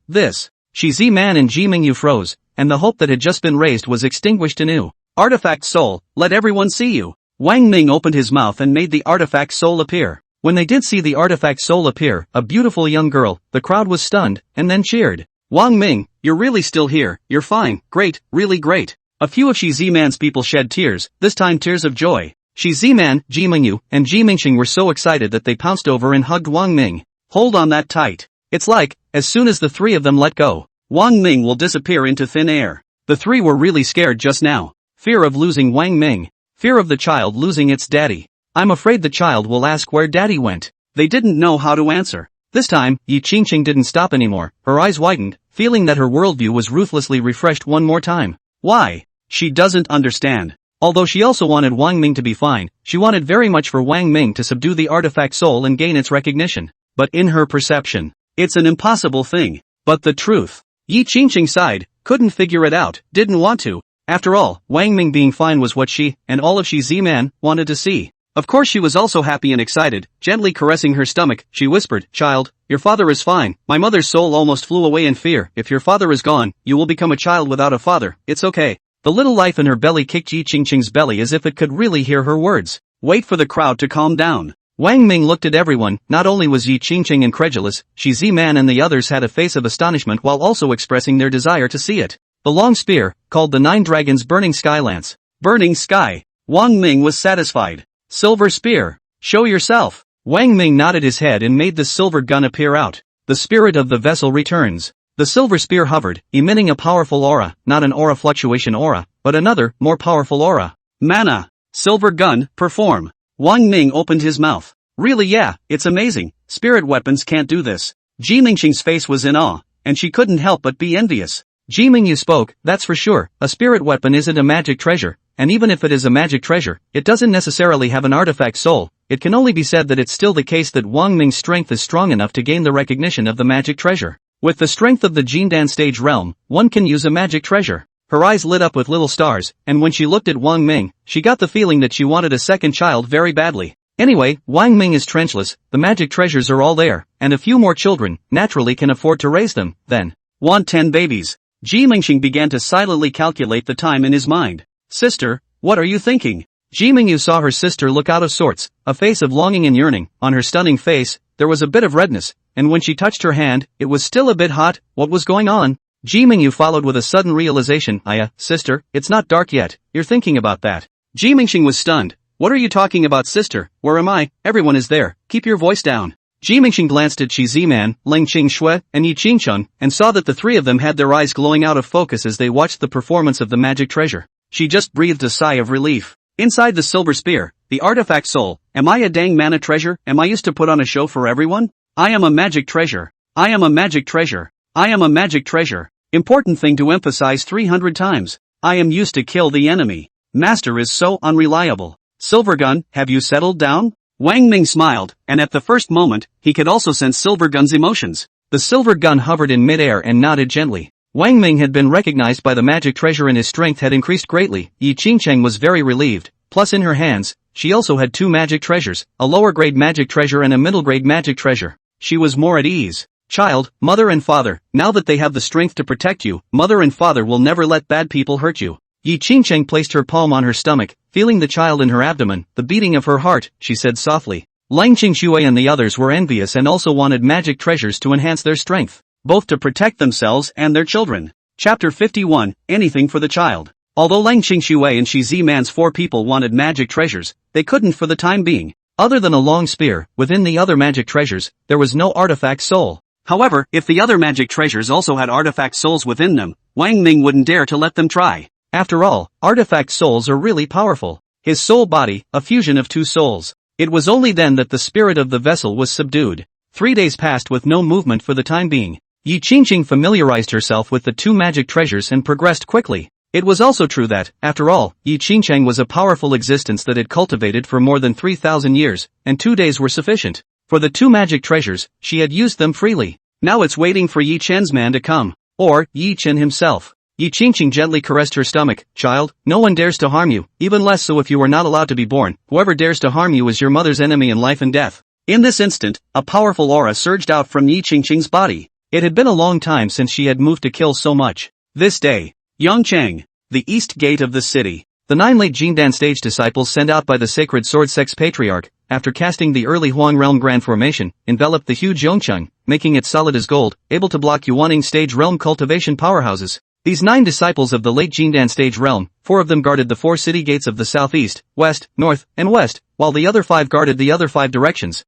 This. Shi Ziman and Ji Mingyu froze, and the hope that had just been raised was extinguished anew. Artifact soul, let everyone see you. Wang Ming opened his mouth and made the artifact soul appear. When they did see the artifact soul appear, a beautiful young girl, the crowd was stunned, and then cheered. Wang Ming, you're really still here, you're fine, great, really great. A few of Shi Ziman's people shed tears, this time tears of joy. Shi Ziman, Ji Mingyu, and Ji Mingxing were so excited that they pounced over and hugged Wang Ming. Hold on that tight. It's like, as soon as the three of them let go, Wang Ming will disappear into thin air. The three were really scared just now. Fear of losing Wang Ming. Fear of the child losing its daddy. I'm afraid the child will ask where daddy went. They didn't know how to answer. This time, Yi Qingqing didn't stop anymore. Her eyes widened, feeling that her worldview was ruthlessly refreshed one more time. Why? She doesn't understand. Although she also wanted Wang Ming to be fine, she wanted very much for Wang Ming to subdue the artifact soul and gain its recognition. But in her perception, it's an impossible thing. But the truth. Yi Qingqing sighed, couldn't figure it out, didn't want to. After all, Wang Ming being fine was what she, and all of Shi Ziman, wanted to see. Of course she was also happy and excited, gently caressing her stomach, she whispered, "Child, your father is fine." My mother's soul almost flew away in fear. "If your father is gone, you will become a child without a father, it's okay." The little life in her belly kicked Yi Qingqing's belly as if it could really hear her words. Wait for the crowd to calm down. Wang Ming looked at everyone. Not only was Yi Qingqing incredulous, Shi Ziman and the others had a face of astonishment while also expressing their desire to see it. The long spear, called the Nine Dragons Burning Sky Lance. Burning Sky. Wang Ming was satisfied. Silver spear. Show yourself. Wang Ming nodded his head and made the silver gun appear out. The spirit of the vessel returns. The silver spear hovered, emitting a powerful aura, not an aura fluctuation aura, but another, more powerful aura. Mana. Silver gun, perform. Wang Ming opened his mouth. Really, yeah, it's amazing. Spirit weapons can't do this. Ji Mingxing's face was in awe, and she couldn't help but be envious. Ji Mingyu spoke, that's for sure. A spirit weapon isn't a magic treasure, and even if it is a magic treasure, it doesn't necessarily have an artifact soul. It can only be said that it's still the case that Wang Ming's strength is strong enough to gain the recognition of the magic treasure. With the strength of the Jindan stage realm, one can use a magic treasure. Her eyes lit up with little stars, and when she looked at Wang Ming, she got the feeling that she wanted a second child very badly. Anyway, Wang Ming is trenchless, the magic treasures are all there, and a few more children, naturally can afford to raise them, then. Want 10 babies. Ji Mingxing began to silently calculate the time in his mind. Sister, what are you thinking? Ji Mingyu saw her sister look out of sorts, a face of longing and yearning. On her stunning face, there was a bit of redness, and when she touched her hand, it was still a bit hot. What was going on? Ji Mingyu followed with a sudden realization. Sister, it's not dark yet, you're thinking about that. Ji Mingxing was stunned. What are you talking about, sister? Where am I? Everyone is there, keep your voice down. Ji Mingxing glanced at Shi Ziman, Leng Qingxue, and Yi Qingcheng, and saw that the three of them had their eyes glowing out of focus as they watched the performance of the magic treasure. She just breathed a sigh of relief. Inside the silver spear, the artifact soul. Am I a dang mana treasure? Am I used to put on a show for everyone? I am a magic treasure. I am a magic treasure. I am a magic treasure. Important thing to emphasize 300 times. I am used to kill the enemy. Master is so unreliable. Silvergun, have you settled down? Wang Ming smiled, and at the first moment, he could also sense Silvergun's emotions. The silver gun hovered in midair and nodded gently. Wang Ming had been recognized by the magic treasure and his strength had increased greatly. Yi Qingcheng was very relieved, plus in her hands, she also had 2 magic treasures, a lower grade magic treasure and a middle grade magic treasure. She was more at ease. Child, mother and father, now that they have the strength to protect you, mother and father will never let bad people hurt you. Yi Qingcheng placed her palm on her stomach, feeling the child in her abdomen, the beating of her heart, she said softly. Lang Qingxue and the others were envious and also wanted magic treasures to enhance their strength, both to protect themselves and their children. Chapter 51, Anything for the Child. Although Lang Qingxue and Shi Ziman's 4 people wanted magic treasures, they couldn't for the time being. Other than a long spear, within the other magic treasures, there was no artifact soul. However, if the other magic treasures also had artifact souls within them, Wang Ming wouldn't dare to let them try. After all, artifact souls are really powerful. His soul body, a fusion of 2 souls. It was only then that the spirit of the vessel was subdued. 3 days passed with no movement for the time being. Yi Qingqing familiarized herself with the 2 magic treasures and progressed quickly. It was also true that, after all, Yi Qingcheng was a powerful existence that had cultivated for more than 3,000 years, and 2 days were sufficient. For the 2 magic treasures, she had used them freely. Now it's waiting for Yi Chen's man to come. Or, Yi Chen himself. Yi Qingqing gently caressed her stomach. Child, no one dares to harm you, even less so if you are not allowed to be born. Whoever dares to harm you is your mother's enemy in life and death. In this instant, a powerful aura surged out from Yi Qingqing's body. It had been a long time since she had moved to kill so much. This day, Yangcheng, the east gate of the city. The 9 late Jindan stage disciples sent out by the sacred sword sex patriarch, after casting the early Huang realm grand formation, enveloped the huge Yongcheng, making it solid as gold, able to block Yuaning stage realm cultivation powerhouses. These 9 disciples of the late Jindan stage realm, 4 of them guarded the 4 city gates of the southeast, west, north, and west, while the other 5 guarded the other 5 directions.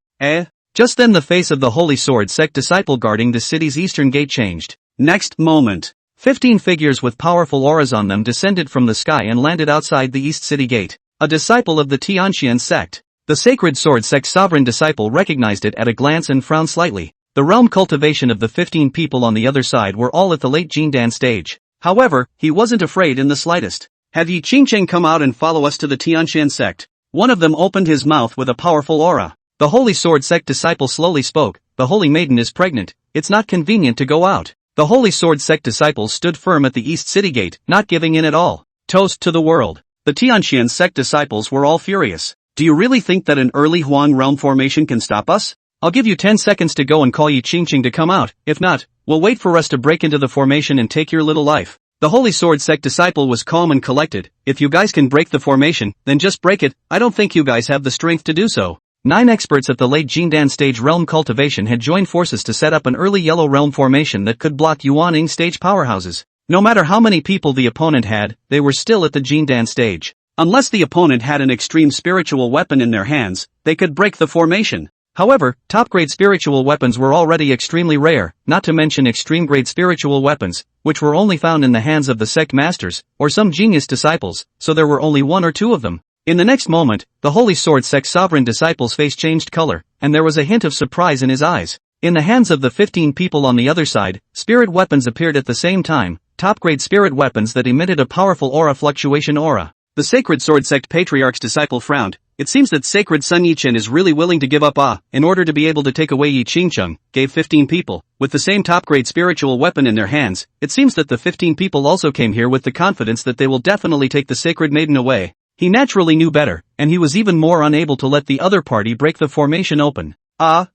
Just then the face of the holy sword sect disciple guarding the city's eastern gate changed. Next moment, 15 figures with powerful auras on them descended from the sky and landed outside the east city gate. a disciple of the Tianxian sect. The Sacred Sword Sect's sovereign disciple recognized it at a glance and frowned slightly. The realm cultivation of the 15 people on the other side were all at the late Jindan stage. However, he wasn't afraid in the slightest. Have Yi Qingcheng come out and follow us to the Tianxian sect? One of them opened his mouth with a powerful aura. The Holy Sword Sect disciple slowly spoke, the Holy Maiden is pregnant, it's not convenient to go out. The Holy Sword Sect disciples stood firm at the East City Gate, not giving in at all. Toast to the world. The Tianxian sect disciples were all furious. Do you really think that an early Huang realm formation can stop us? I'll give you 10 seconds to go and call Yi Qingcheng to come out, if not, we'll wait for us to break into the formation and take your little life. The Holy Sword Sect disciple was calm and collected. If you guys can break the formation, then just break it. I don't think you guys have the strength to do so. 9 experts at the late Jindan stage realm cultivation had joined forces to set up an early yellow realm formation that could block Yuaning stage powerhouses. No matter how many people the opponent had, they were still at the Jindan stage. Unless the opponent had an extreme spiritual weapon in their hands, they could break the formation. However, top-grade spiritual weapons were already extremely rare, not to mention extreme-grade spiritual weapons, which were only found in the hands of the sect masters, or some genius disciples, so there were only 1 or 2 of them. In the next moment, the Holy Sword Sect's sovereign disciple's face changed color, and there was a hint of surprise in his eyes. In the hands of the 15 people on the other side, spirit weapons appeared at the same time, top-grade spirit weapons that emitted a powerful aura fluctuation aura. The Sacred Sword Sect Patriarch's disciple frowned. It seems that Sacred Sun Yichen is really willing to give up in order to be able to take away Yi Qingcheng, gave 15 people, with the same top-grade spiritual weapon in their hands. It seems that the 15 people also came here with the confidence that they will definitely take the Sacred Maiden away. He naturally knew better, and he was even more unable to let the other party break the formation open.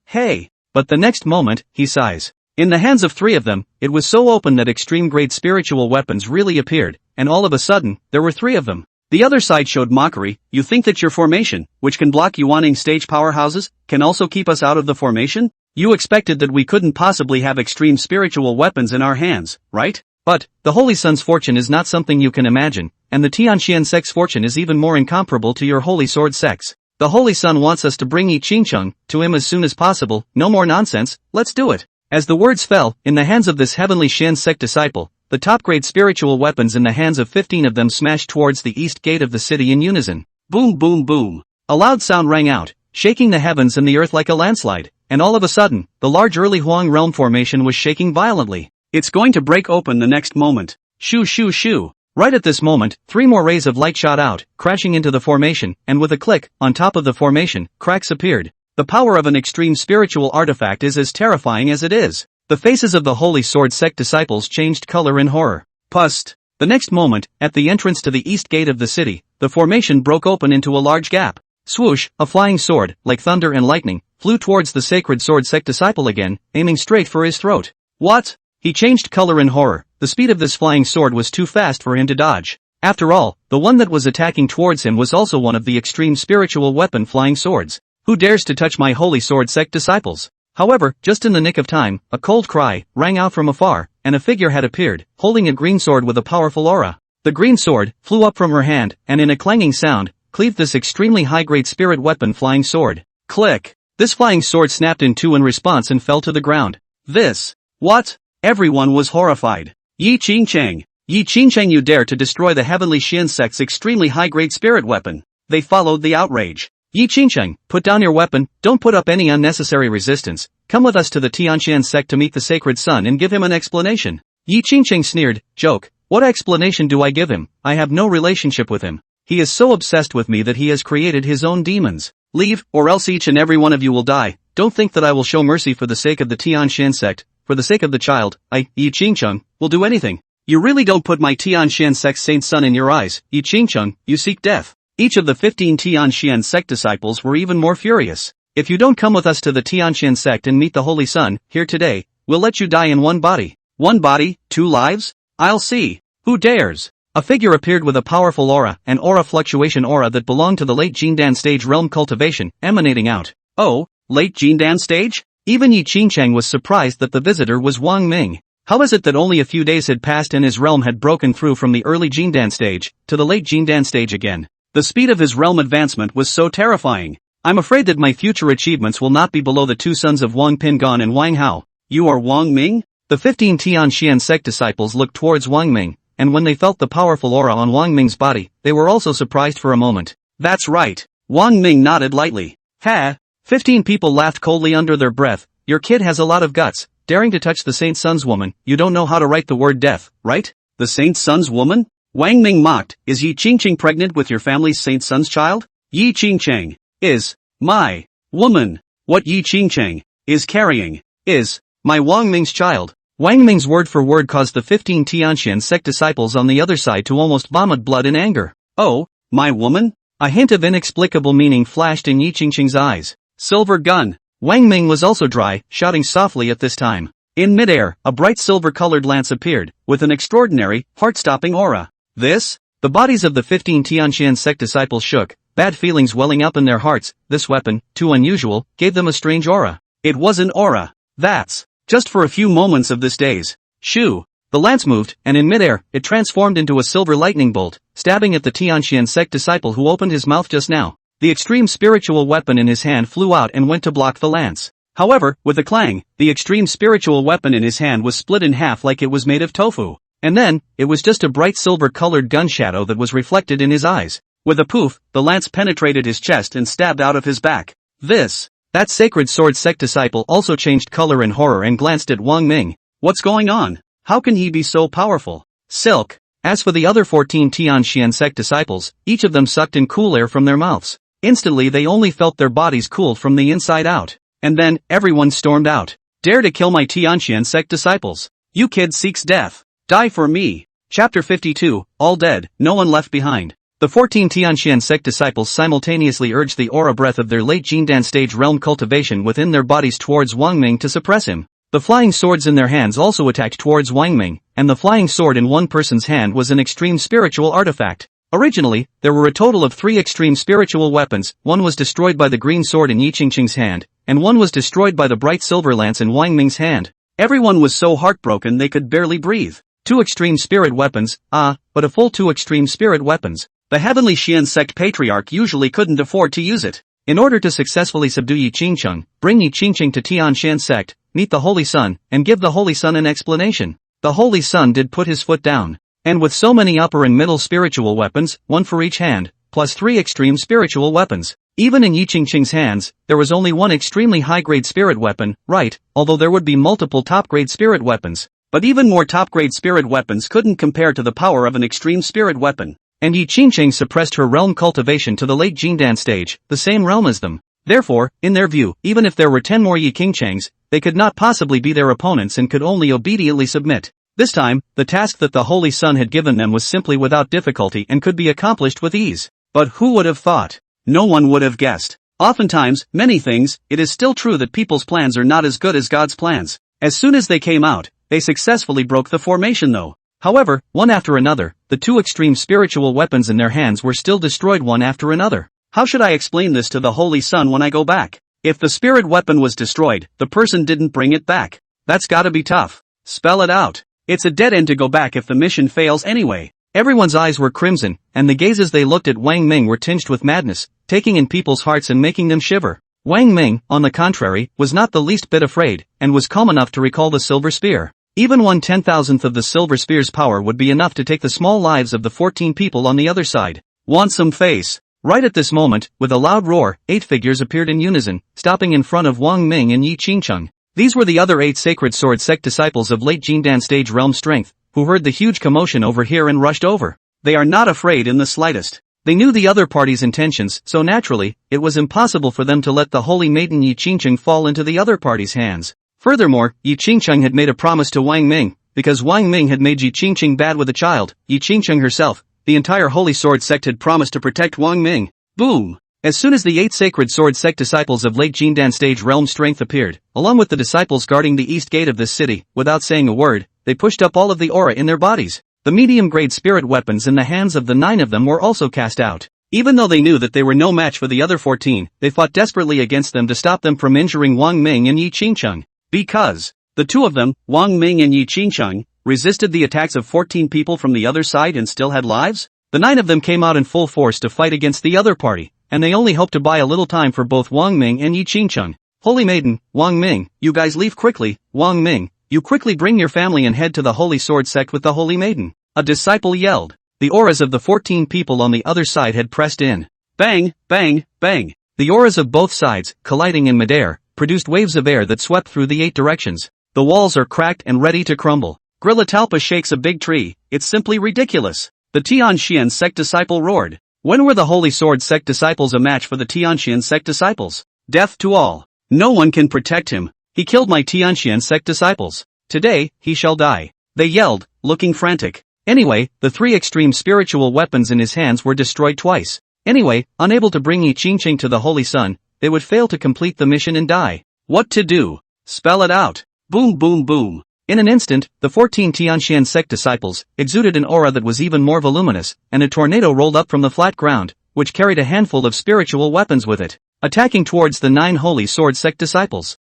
Hey. But the next moment, he sighs. In the hands of 3 of them, it was so open that extreme-grade spiritual weapons really appeared, and all of a sudden, there were 3 of them. The other side showed mockery. You think that your formation, which can block Yuaning stage powerhouses, can also keep us out of the formation? You expected that we couldn't possibly have extreme spiritual weapons in our hands, right? But, the Holy Sun's fortune is not something you can imagine, and the Tianxian sect's fortune is even more incomparable to your Holy Sword sect's. The Holy Sun wants us to bring Yi Qingcheng to him as soon as possible. No more nonsense, let's do it. As the words fell, in the hands of this heavenly Shen sect disciple, the top-grade spiritual weapons in the hands of 15 of them smashed towards the east gate of the city in unison. Boom boom boom. A loud sound rang out, shaking the heavens and the earth like a landslide, and all of a sudden, the large early Huang realm formation was shaking violently. It's going to break open the next moment. Shoo shoo shoo. Right at this moment, 3 more rays of light shot out, crashing into the formation, and with a click, on top of the formation, cracks appeared. The power of an extreme spiritual artifact is as terrifying as it is. The faces of the Holy Sword Sect disciples changed color in horror. Pust. The next moment, at the entrance to the east gate of the city, the formation broke open into a large gap. Swoosh, a flying sword, like thunder and lightning, flew towards the Sacred Sword Sect disciple again, aiming straight for his throat. What? He changed color in horror. The speed of this flying sword was too fast for him to dodge. After all, the one that was attacking towards him was also one of the extreme spiritual weapon flying swords. Who dares to touch my Holy Sword Sect disciples? However, just in the nick of time, a cold cry rang out from afar, and a figure had appeared, holding a green sword with a powerful aura. The green sword flew up from her hand, and in a clanging sound, cleaved this extremely high-grade spirit weapon flying sword. Click! This flying sword snapped in 2 in response and fell to the ground. This. What? Everyone was horrified. Yi Qingcheng! Yi Qingcheng, you dare to destroy the heavenly Shen sect's extremely high-grade spirit weapon. They followed the outrage. Yi Qingcheng, put down your weapon, don't put up any unnecessary resistance, come with us to the Tianxian sect to meet the Sacred Sun and give him an explanation. Yi Qingcheng sneered, joke, what explanation do I give him? I have no relationship with him. He is so obsessed with me that he has created his own demons. Leave, or else each and every one of you will die. Don't think that I will show mercy for the sake of the Tianxian sect, for the sake of the child, Yi Qingcheng, will do anything. You really don't put my Tianxian sect's saint son in your eyes, Yi Qingcheng, you seek death. Each of the 15 Tianxian sect disciples were even more furious. If you don't come with us to the Tianxian sect and meet the Holy Sun, here today, we'll let you die in one body. 1 body, 2 lives? I'll see. Who dares? A figure appeared with a powerful aura, an aura fluctuation aura that belonged to the late Jindan stage realm cultivation, emanating out. Oh, late Jindan stage? Even Yi Qingcheng was surprised that the visitor was Wang Ming. How is it that only a few days had passed and his realm had broken through from the early Jindan stage to the late Jindan stage again? The speed of his realm advancement was so terrifying. I'm afraid that my future achievements will not be below the 2 sons of Wang Pingon and Wang Hao. You are Wang Ming? The 15 Tianxian sect disciples looked towards Wang Ming, and when they felt the powerful aura on Wang Ming's body, they were also surprised for a moment. That's right. Wang Ming nodded lightly. Ha! 15 people laughed coldly under their breath. Your kid has a lot of guts, daring to touch the Saint Sun's woman. You don't know how to write the word death, right? The Saint Sun's woman? Wang Ming mocked. Is Yi Qingqing pregnant with your family's Saint Sun's child? Yi Qingqing is my woman. What Yi Qingqing is carrying is my Wang Ming's child. Wang Ming's word for word caused the 15 Tianxian sect disciples on the other side to almost vomit blood in anger. Oh, my woman? A hint of inexplicable meaning flashed in Yi Qingqing's eyes. Silver gun. Wang Ming was also dry, shouting softly at this time. In midair, a bright silver-colored lance appeared, with an extraordinary, heart-stopping aura. This? The bodies of the 15 Tianxian sect disciples shook, bad feelings welling up in their hearts. This weapon, too unusual, gave them a strange aura. It was an aura. That's just for a few moments of this daze. Shoo! The lance moved, and in midair, it transformed into a silver lightning bolt, stabbing at the Tianxian sect disciple who opened his mouth just now. The extreme spiritual weapon in his hand flew out and went to block the lance. However, with a clang, the extreme spiritual weapon in his hand was split in half like it was made of tofu. And then, it was just a bright silver-colored gun shadow that was reflected in his eyes. With a poof, the lance penetrated his chest and stabbed out of his back. That sacred sword sect disciple also changed color in horror and glanced at Wang Ming. What's going on? How can he be so powerful? Silk. As for the other 14 Tianxian sect disciples, each of them sucked in cool air from their mouths. Instantly they only felt their bodies cooled from the inside out. And then, everyone stormed out. Dare to kill my Tianxian sect disciples. You kid seeks death. Die for me. Chapter 52, All dead, no one left behind. The 14 Tianxian sect disciples simultaneously urged the aura breath of their late Jindan stage realm cultivation within their bodies towards Wang Ming to suppress him. The flying swords in their hands also attacked towards Wang Ming, and the flying sword in one person's hand was an extreme spiritual artifact. Originally, there were a total of 3 extreme spiritual weapons. One was destroyed by the green sword in Yi Qingqing's hand, and one was destroyed by the bright silver lance in Wang Ming's hand. Everyone was so heartbroken they could barely breathe. 2 extreme spirit weapons, but a full 2 extreme spirit weapons. The heavenly Xian sect patriarch usually couldn't afford to use it. In order to successfully subdue Yi Qingqing, bring Yi Qingqing to Tianshan sect, meet the Holy Sun, and give the Holy Sun an explanation. The Holy Sun did put his foot down. And with so many upper and middle spiritual weapons, 1 for each hand, plus 3 extreme spiritual weapons. Even in Yi Qingqing's hands, there was only 1 extremely high-grade spirit weapon, right, although there would be multiple top-grade spirit weapons. But even more top-grade spirit weapons couldn't compare to the power of an extreme spirit weapon. And Yi Qingqing suppressed her realm cultivation to the late Jindan stage, the same realm as them. Therefore, in their view, even if there were 10 more Yi Qingqings, they could not possibly be their opponents and could only obediently submit. This time, the task that the Holy Sun had given them was simply without difficulty and could be accomplished with ease. But who would have thought? No one would have guessed. Oftentimes, many things, it is still true that people's plans are not as good as God's plans. As soon as they came out, they successfully broke the formation though. However, one after another, the 2 extreme spiritual weapons in their hands were still destroyed one after another. How should I explain this to the Holy Sun when I go back? If the spirit weapon was destroyed, the person didn't bring it back. That's gotta be tough. Spell it out. It's a dead end to go back if the mission fails anyway. Everyone's eyes were crimson, and the gazes they looked at Wang Ming were tinged with madness, taking in people's hearts and making them shiver. Wang Ming, on the contrary, was not the least bit afraid, and was calm enough to recall the silver spear. Even 1/10,000th of the silver spear's power would be enough to take the small lives of the 14 people on the other side. Want some face? Right at this moment, with a loud roar, 8 figures appeared in unison, stopping in front of Wang Ming and Yi Qingqing. These were the other 8 sacred sword sect disciples of late Jindan stage realm strength, who heard the huge commotion over here and rushed over. They are not afraid in the slightest. They knew the other party's intentions, so naturally, it was impossible for them to let the holy maiden Yi Qingqing fall into the other party's hands. Furthermore, Yi Qingqing had made a promise to Wang Ming, because Wang Ming had made Yi Qingqing bad with a child. Yi Qingqing herself, the entire holy sword sect had promised to protect Wang Ming. Boom! As soon as the 8 sacred sword sect disciples of late Jindan stage realm strength appeared, along with the disciples guarding the east gate of this city, without saying a word, they pushed up all of the aura in their bodies. The medium-grade spirit weapons in the hands of the 9 of them were also cast out. Even though they knew that they were no match for the other 14, they fought desperately against them to stop them from injuring Wang Ming and Yi Qingqing. Because the 2 of them, Wang Ming and Yi Qingqing, resisted the attacks of 14 people from the other side and still had lives, the 9 of them came out in full force to fight against the other party, and they only hoped to buy a little time for both Wang Ming and Yi Qingqing. Holy Maiden, Wang Ming, you guys leave quickly. Wang Ming, you quickly bring your family and head to the Holy Sword sect with the Holy Maiden. A disciple yelled. The auras of the 14 people on the other side had pressed in. Bang, bang, bang. The auras of both sides, colliding in midair, produced waves of air that swept through the 8 directions. The walls are cracked and ready to crumble. Grilla Talpa shakes a big tree. It's simply ridiculous. The Tianxian sect disciple roared. When were the Holy Sword sect disciples a match for the Tianxian sect disciples? Death to all. No one can protect him. He killed my Tianxian sect disciples. Today, he shall die. They yelled, looking frantic. Anyway, the 3 extreme spiritual weapons in his hands were destroyed twice. Anyway, unable to bring Yi Qingqing to the Holy Sun, they would fail to complete the mission and die. What to do? Spell it out. Boom boom boom. In an instant, the 14 Tianxian sect disciples exuded an aura that was even more voluminous, and a tornado rolled up from the flat ground, which carried a handful of spiritual weapons with it, attacking towards the 9 Holy Sword sect disciples.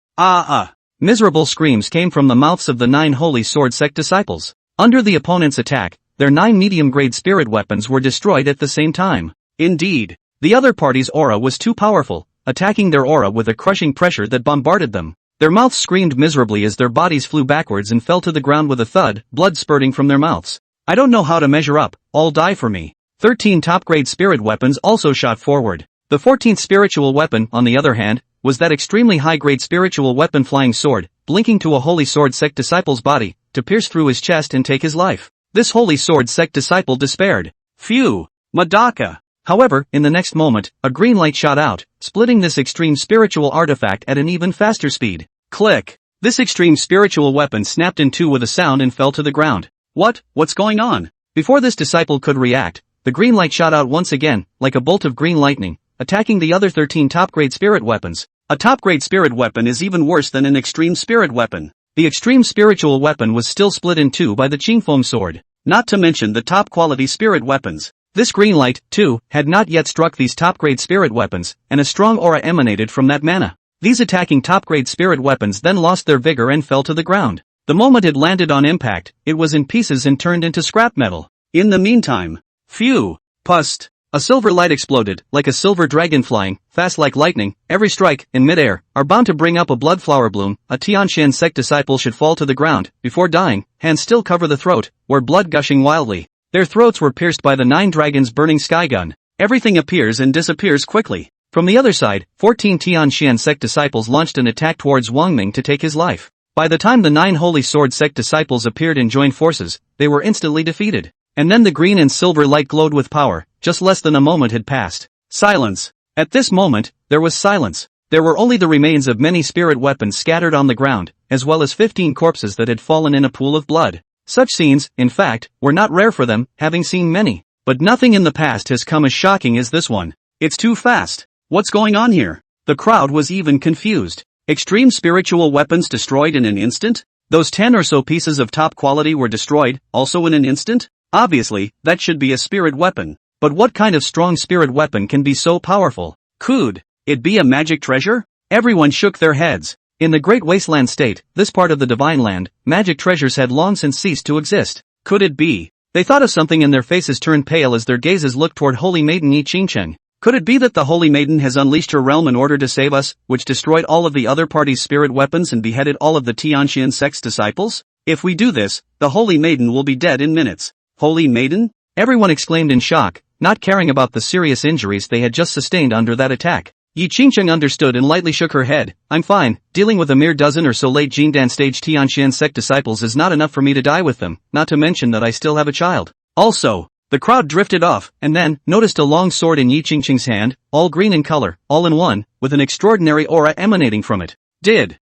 Miserable screams came from the mouths of the 9 Holy Sword sect disciples. Under the opponent's attack, their 9 medium-grade spirit weapons were destroyed at the same time. Indeed, the other party's aura was too powerful, attacking their aura with a crushing pressure that bombarded them. Their mouths screamed miserably as their bodies flew backwards and fell to the ground with a thud, blood spurting from their mouths. I don't know how to measure up, all die for me. 13 top-grade spirit weapons also shot forward. The 14th spiritual weapon, on the other hand, was that extremely high-grade spiritual weapon flying sword, blinking to a Holy Sword sect disciple's body, to pierce through his chest and take his life. This Holy Sword sect disciple despaired. Phew! Madaka! However, in the next moment, a green light shot out, splitting this extreme spiritual artifact at an even faster speed. Click! This extreme spiritual weapon snapped in two with a sound and fell to the ground. What's going on? Before this disciple could react, the green light shot out once again, like a bolt of green lightning, attacking the other 13 top-grade spirit weapons. A top-grade spirit weapon is even worse than an extreme spirit weapon. The extreme spiritual weapon was still split in two by the Qingfeng sword, not to mention the top-quality spirit weapons. This green light, too, had not yet struck these top-grade spirit weapons, and a strong aura emanated from that mana. These attacking top-grade spirit weapons then lost their vigor and fell to the ground. The moment it landed on impact, it was in pieces and turned into scrap metal. In the meantime, phew! Pust! A silver light exploded, like a silver dragon flying, fast like lightning. Every strike, in midair, are bound to bring up a blood flower bloom. A Tianxian sect disciple should fall to the ground, before dying, hands still cover the throat, where blood gushing wildly. Their throats were pierced by the 9 dragons' burning sky gun. Everything appears and disappears quickly. From the other side, 14 Tianxian sect disciples launched an attack towards Wang Ming to take his life. By the time the 9 Holy Sword sect disciples appeared and joined forces, they were instantly defeated. And then the green and silver light glowed with power. Just less than a moment had passed. Silence. At this moment, there was silence. There were only the remains of many spirit weapons scattered on the ground, as well as 15 corpses that had fallen in a pool of blood. Such scenes, in fact, were not rare for them, having seen many. But nothing in the past has come as shocking as this one. It's too fast. What's going on here? The crowd was even confused. Extreme spiritual weapons destroyed in an instant? Those 10 or so pieces of top quality were destroyed, also in an instant? Obviously, that should be a spirit weapon. But what kind of strong spirit weapon can be so powerful? Could it be a magic treasure? Everyone shook their heads. In the Great Wasteland State, this part of the Divine Land, magic treasures had long since ceased to exist. Could it be? They thought of something and their faces turned pale as their gazes looked toward Holy Maiden Yi Qingcheng. Could it be that the Holy Maiden has unleashed her realm in order to save us, which destroyed all of the other party's spirit weapons and beheaded all of the Tianxian sect's disciples? If we do this, the Holy Maiden will be dead in minutes. Holy Maiden? Everyone exclaimed in shock, not caring about the serious injuries they had just sustained under that attack. Yi Qingcheng understood and lightly shook her head. I'm fine, dealing with a mere dozen or so late Jindan stage Tianxian sect disciples is not enough for me to die with them, not to mention that I still have a child. Also, the crowd drifted off, and then, noticed a long sword in Yi Qingcheng's hand, all green in color, all in one, with an extraordinary aura emanating from it.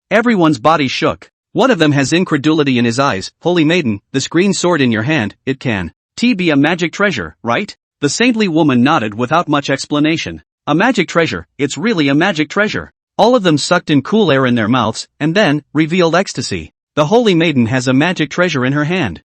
Everyone's body shook. One of them has incredulity in his eyes. Holy Maiden, this green sword in your hand, it can be a magic treasure, right? The saintly woman nodded without much explanation. A magic treasure, it's really a magic treasure. All of them sucked in cool air in their mouths, and then, revealed ecstasy. The Holy Maiden has a magic treasure in her hand.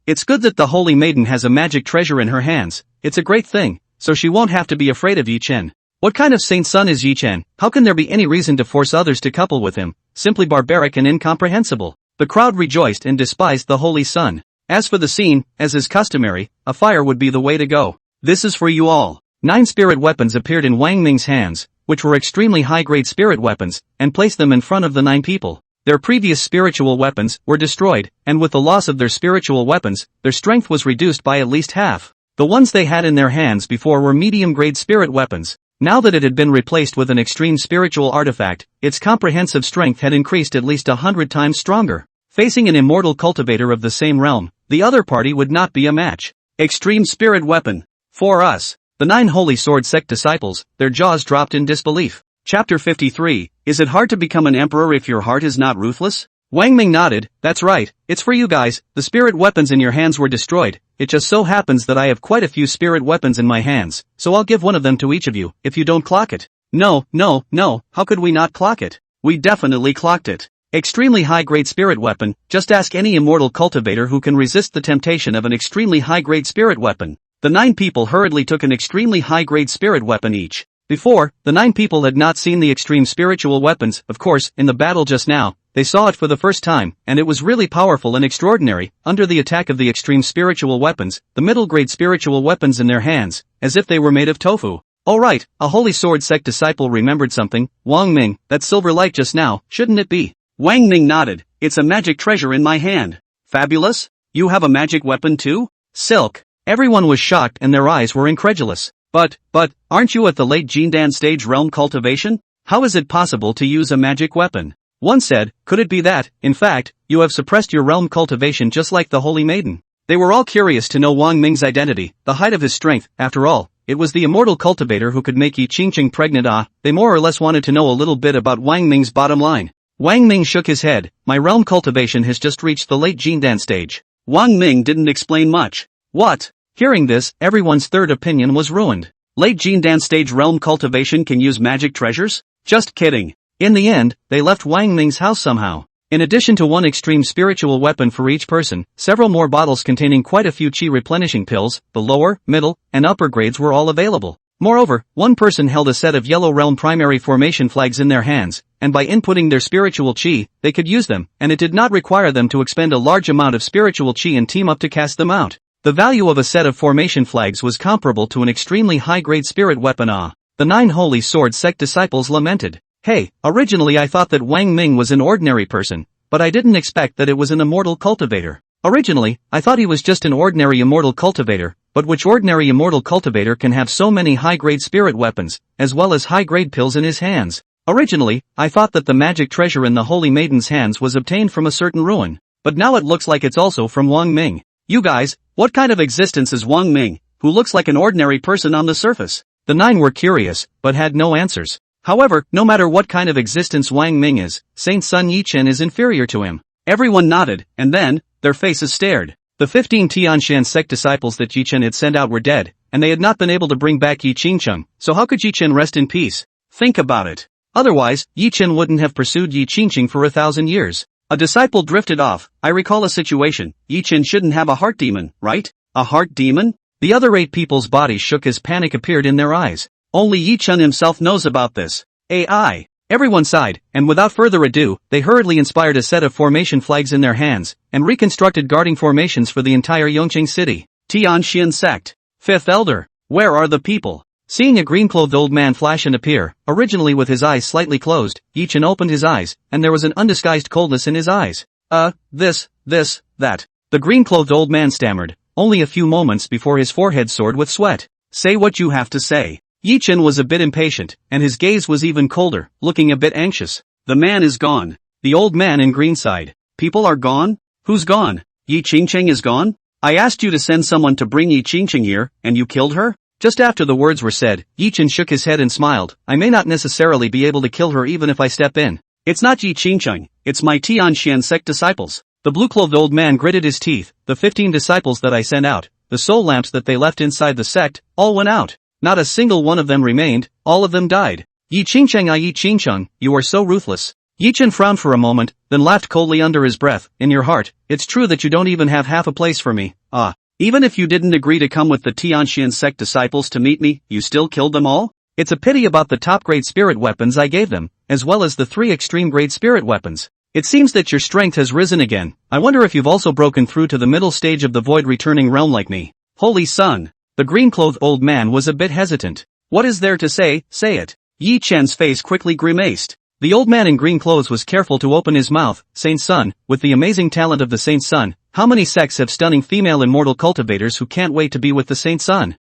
It's good that the Holy Maiden has a magic treasure in her hands. It's a great thing, so she won't have to be afraid of Yi Chen. What kind of saint son is Yi Chen? How can there be any reason to force others to couple with him? Simply barbaric and incomprehensible. The crowd rejoiced and despised the Holy Son. As for the scene, as is customary, a fire would be the way to go. This is for you all. 9 spirit weapons appeared in Wang Ming's hands, which were extremely high-grade spirit weapons, and placed them in front of the 9 people. Their previous spiritual weapons were destroyed, and with the loss of their spiritual weapons, their strength was reduced by at least half. The ones they had in their hands before were medium-grade spirit weapons. Now that it had been replaced with an extreme spiritual artifact, its comprehensive strength had increased at least 100 times stronger. Facing an immortal cultivator of the same realm, the other party would not be a match. Extreme spirit weapon. For us, the 9 Holy Sword Sect disciples, their jaws dropped in disbelief. Chapter 53, Is it hard to become an emperor if your heart is not ruthless? Wang Ming nodded. That's right, it's for you guys. The spirit weapons in your hands were destroyed. It just so happens that I have quite a few spirit weapons in my hands, so I'll give one of them to each of you, if you don't clock it. No, how could we not clock it? We definitely clocked it. Extremely high-grade spirit weapon, just ask any immortal cultivator who can resist the temptation of an extremely high-grade spirit weapon. The 9 people hurriedly took an extremely high-grade spirit weapon each. Before, the 9 people had not seen the extreme spiritual weapons. Of course, in the battle just now, they saw it for the first time, and it was really powerful and extraordinary. Under the attack of the extreme spiritual weapons, the middle-grade spiritual weapons in their hands, as if they were made of tofu. Oh right, a Holy Sword Sect disciple remembered something. Wang Ming, that silver light just now, shouldn't it be? Wang Ming nodded. It's a magic treasure in my hand. Fabulous? You have a magic weapon too? Silk. Everyone was shocked and their eyes were incredulous. But, aren't you at the late Jindan stage realm cultivation? How is it possible to use a magic weapon? One said, could it be that, in fact, you have suppressed your realm cultivation just like the Holy Maiden? They were all curious to know Wang Ming's identity, the height of his strength. After all, it was the immortal cultivator who could make Yi Qingqing pregnant. They more or less wanted to know a little bit about Wang Ming's bottom line. Wang Ming shook his head. My realm cultivation has just reached the late Jindan stage. Wang Ming didn't explain much. What? Hearing this, everyone's third opinion was ruined. Late Jindan stage realm cultivation can use magic treasures? Just kidding. In the end, they left Wang Ming's house somehow. In addition to one extreme spiritual weapon for each person, several more bottles containing quite a few chi replenishing pills, the lower, middle, and upper grades were all available. Moreover, one person held a set of yellow realm primary formation flags in their hands, and by inputting their spiritual chi, they could use them, and it did not require them to expend a large amount of spiritual chi and team up to cast them out. The value of a set of formation flags was comparable to an extremely high-grade spirit weapon. The 9 Holy Sword Sect disciples lamented. Hey, originally I thought that Wang Ming was an ordinary person, but I didn't expect that it was an immortal cultivator. Originally, I thought he was just an ordinary immortal cultivator, but which ordinary immortal cultivator can have so many high-grade spirit weapons, as well as high-grade pills in his hands? Originally, I thought that the magic treasure in the Holy Maiden's hands was obtained from a certain ruin, but now it looks like it's also from Wang Ming. You guys, what kind of existence is Wang Ming, who looks like an ordinary person on the surface? The 9 were curious, but had no answers. However, no matter what kind of existence Wang Ming is, Saint Sun Yichen is inferior to him. Everyone nodded, and then, their faces stared. The 15 Tianshan sect disciples that Yichen had sent out were dead, and they had not been able to bring back Yi Qingqing, so how could Yichen rest in peace? Think about it. Otherwise, Yichen wouldn't have pursued Yi Qingqing for 1,000 years. A disciple drifted off. I recall a situation. Yichen shouldn't have a heart demon, right? A heart demon? The other 8 people's bodies shook as panic appeared in their eyes. Only Yichen himself knows about this. AI. Everyone sighed, and without further ado, they hurriedly inspired a set of formation flags in their hands, and reconstructed guarding formations for the entire Yongqing city. Tianxian sect. 5th Elder. Where are the people? Seeing a green-clothed old man flash and appear, originally with his eyes slightly closed, Yichen opened his eyes, and there was an undisguised coldness in his eyes. That. The green-clothed old man stammered, only a few moments before his forehead soared with sweat. Say what you have to say. Yichen was a bit impatient, and his gaze was even colder, looking a bit anxious. The man is gone. The old man in green sighed. People are gone? Who's gone? Yi Qingqing is gone? I asked you to send someone to bring Yi Qingqing here, and you killed her? Just after the words were said, Yichen shook his head and smiled. I may not necessarily be able to kill her even if I step in. It's not Yi Qingqing, it's my Tianshan sect disciples. The blue-clothed old man gritted his teeth. The 15 disciples that I sent out, the soul lamps that they left inside the sect, all went out. Not a single one of them remained, all of them died. Yi Qingqing, you are so ruthless. Yichen frowned for a moment, then laughed coldly under his breath. In your heart, it's true that you don't even have half a place for me. Even if you didn't agree to come with the Tianxian sect disciples to meet me, you still killed them all? It's a pity about the top-grade spirit weapons I gave them, as well as the 3 extreme-grade spirit weapons. It seems that your strength has risen again. I wonder if you've also broken through to the middle stage of the void returning realm like me. Holy Sun. The green-clothed old man was a bit hesitant. What is there to say? Say it. Yi Chen's face quickly grimaced. The old man in green clothes was careful to open his mouth. Saint Sun, with the amazing talent of the Saint Sun, how many sects have stunning female immortal cultivators who can't wait to be with the Saint Sun?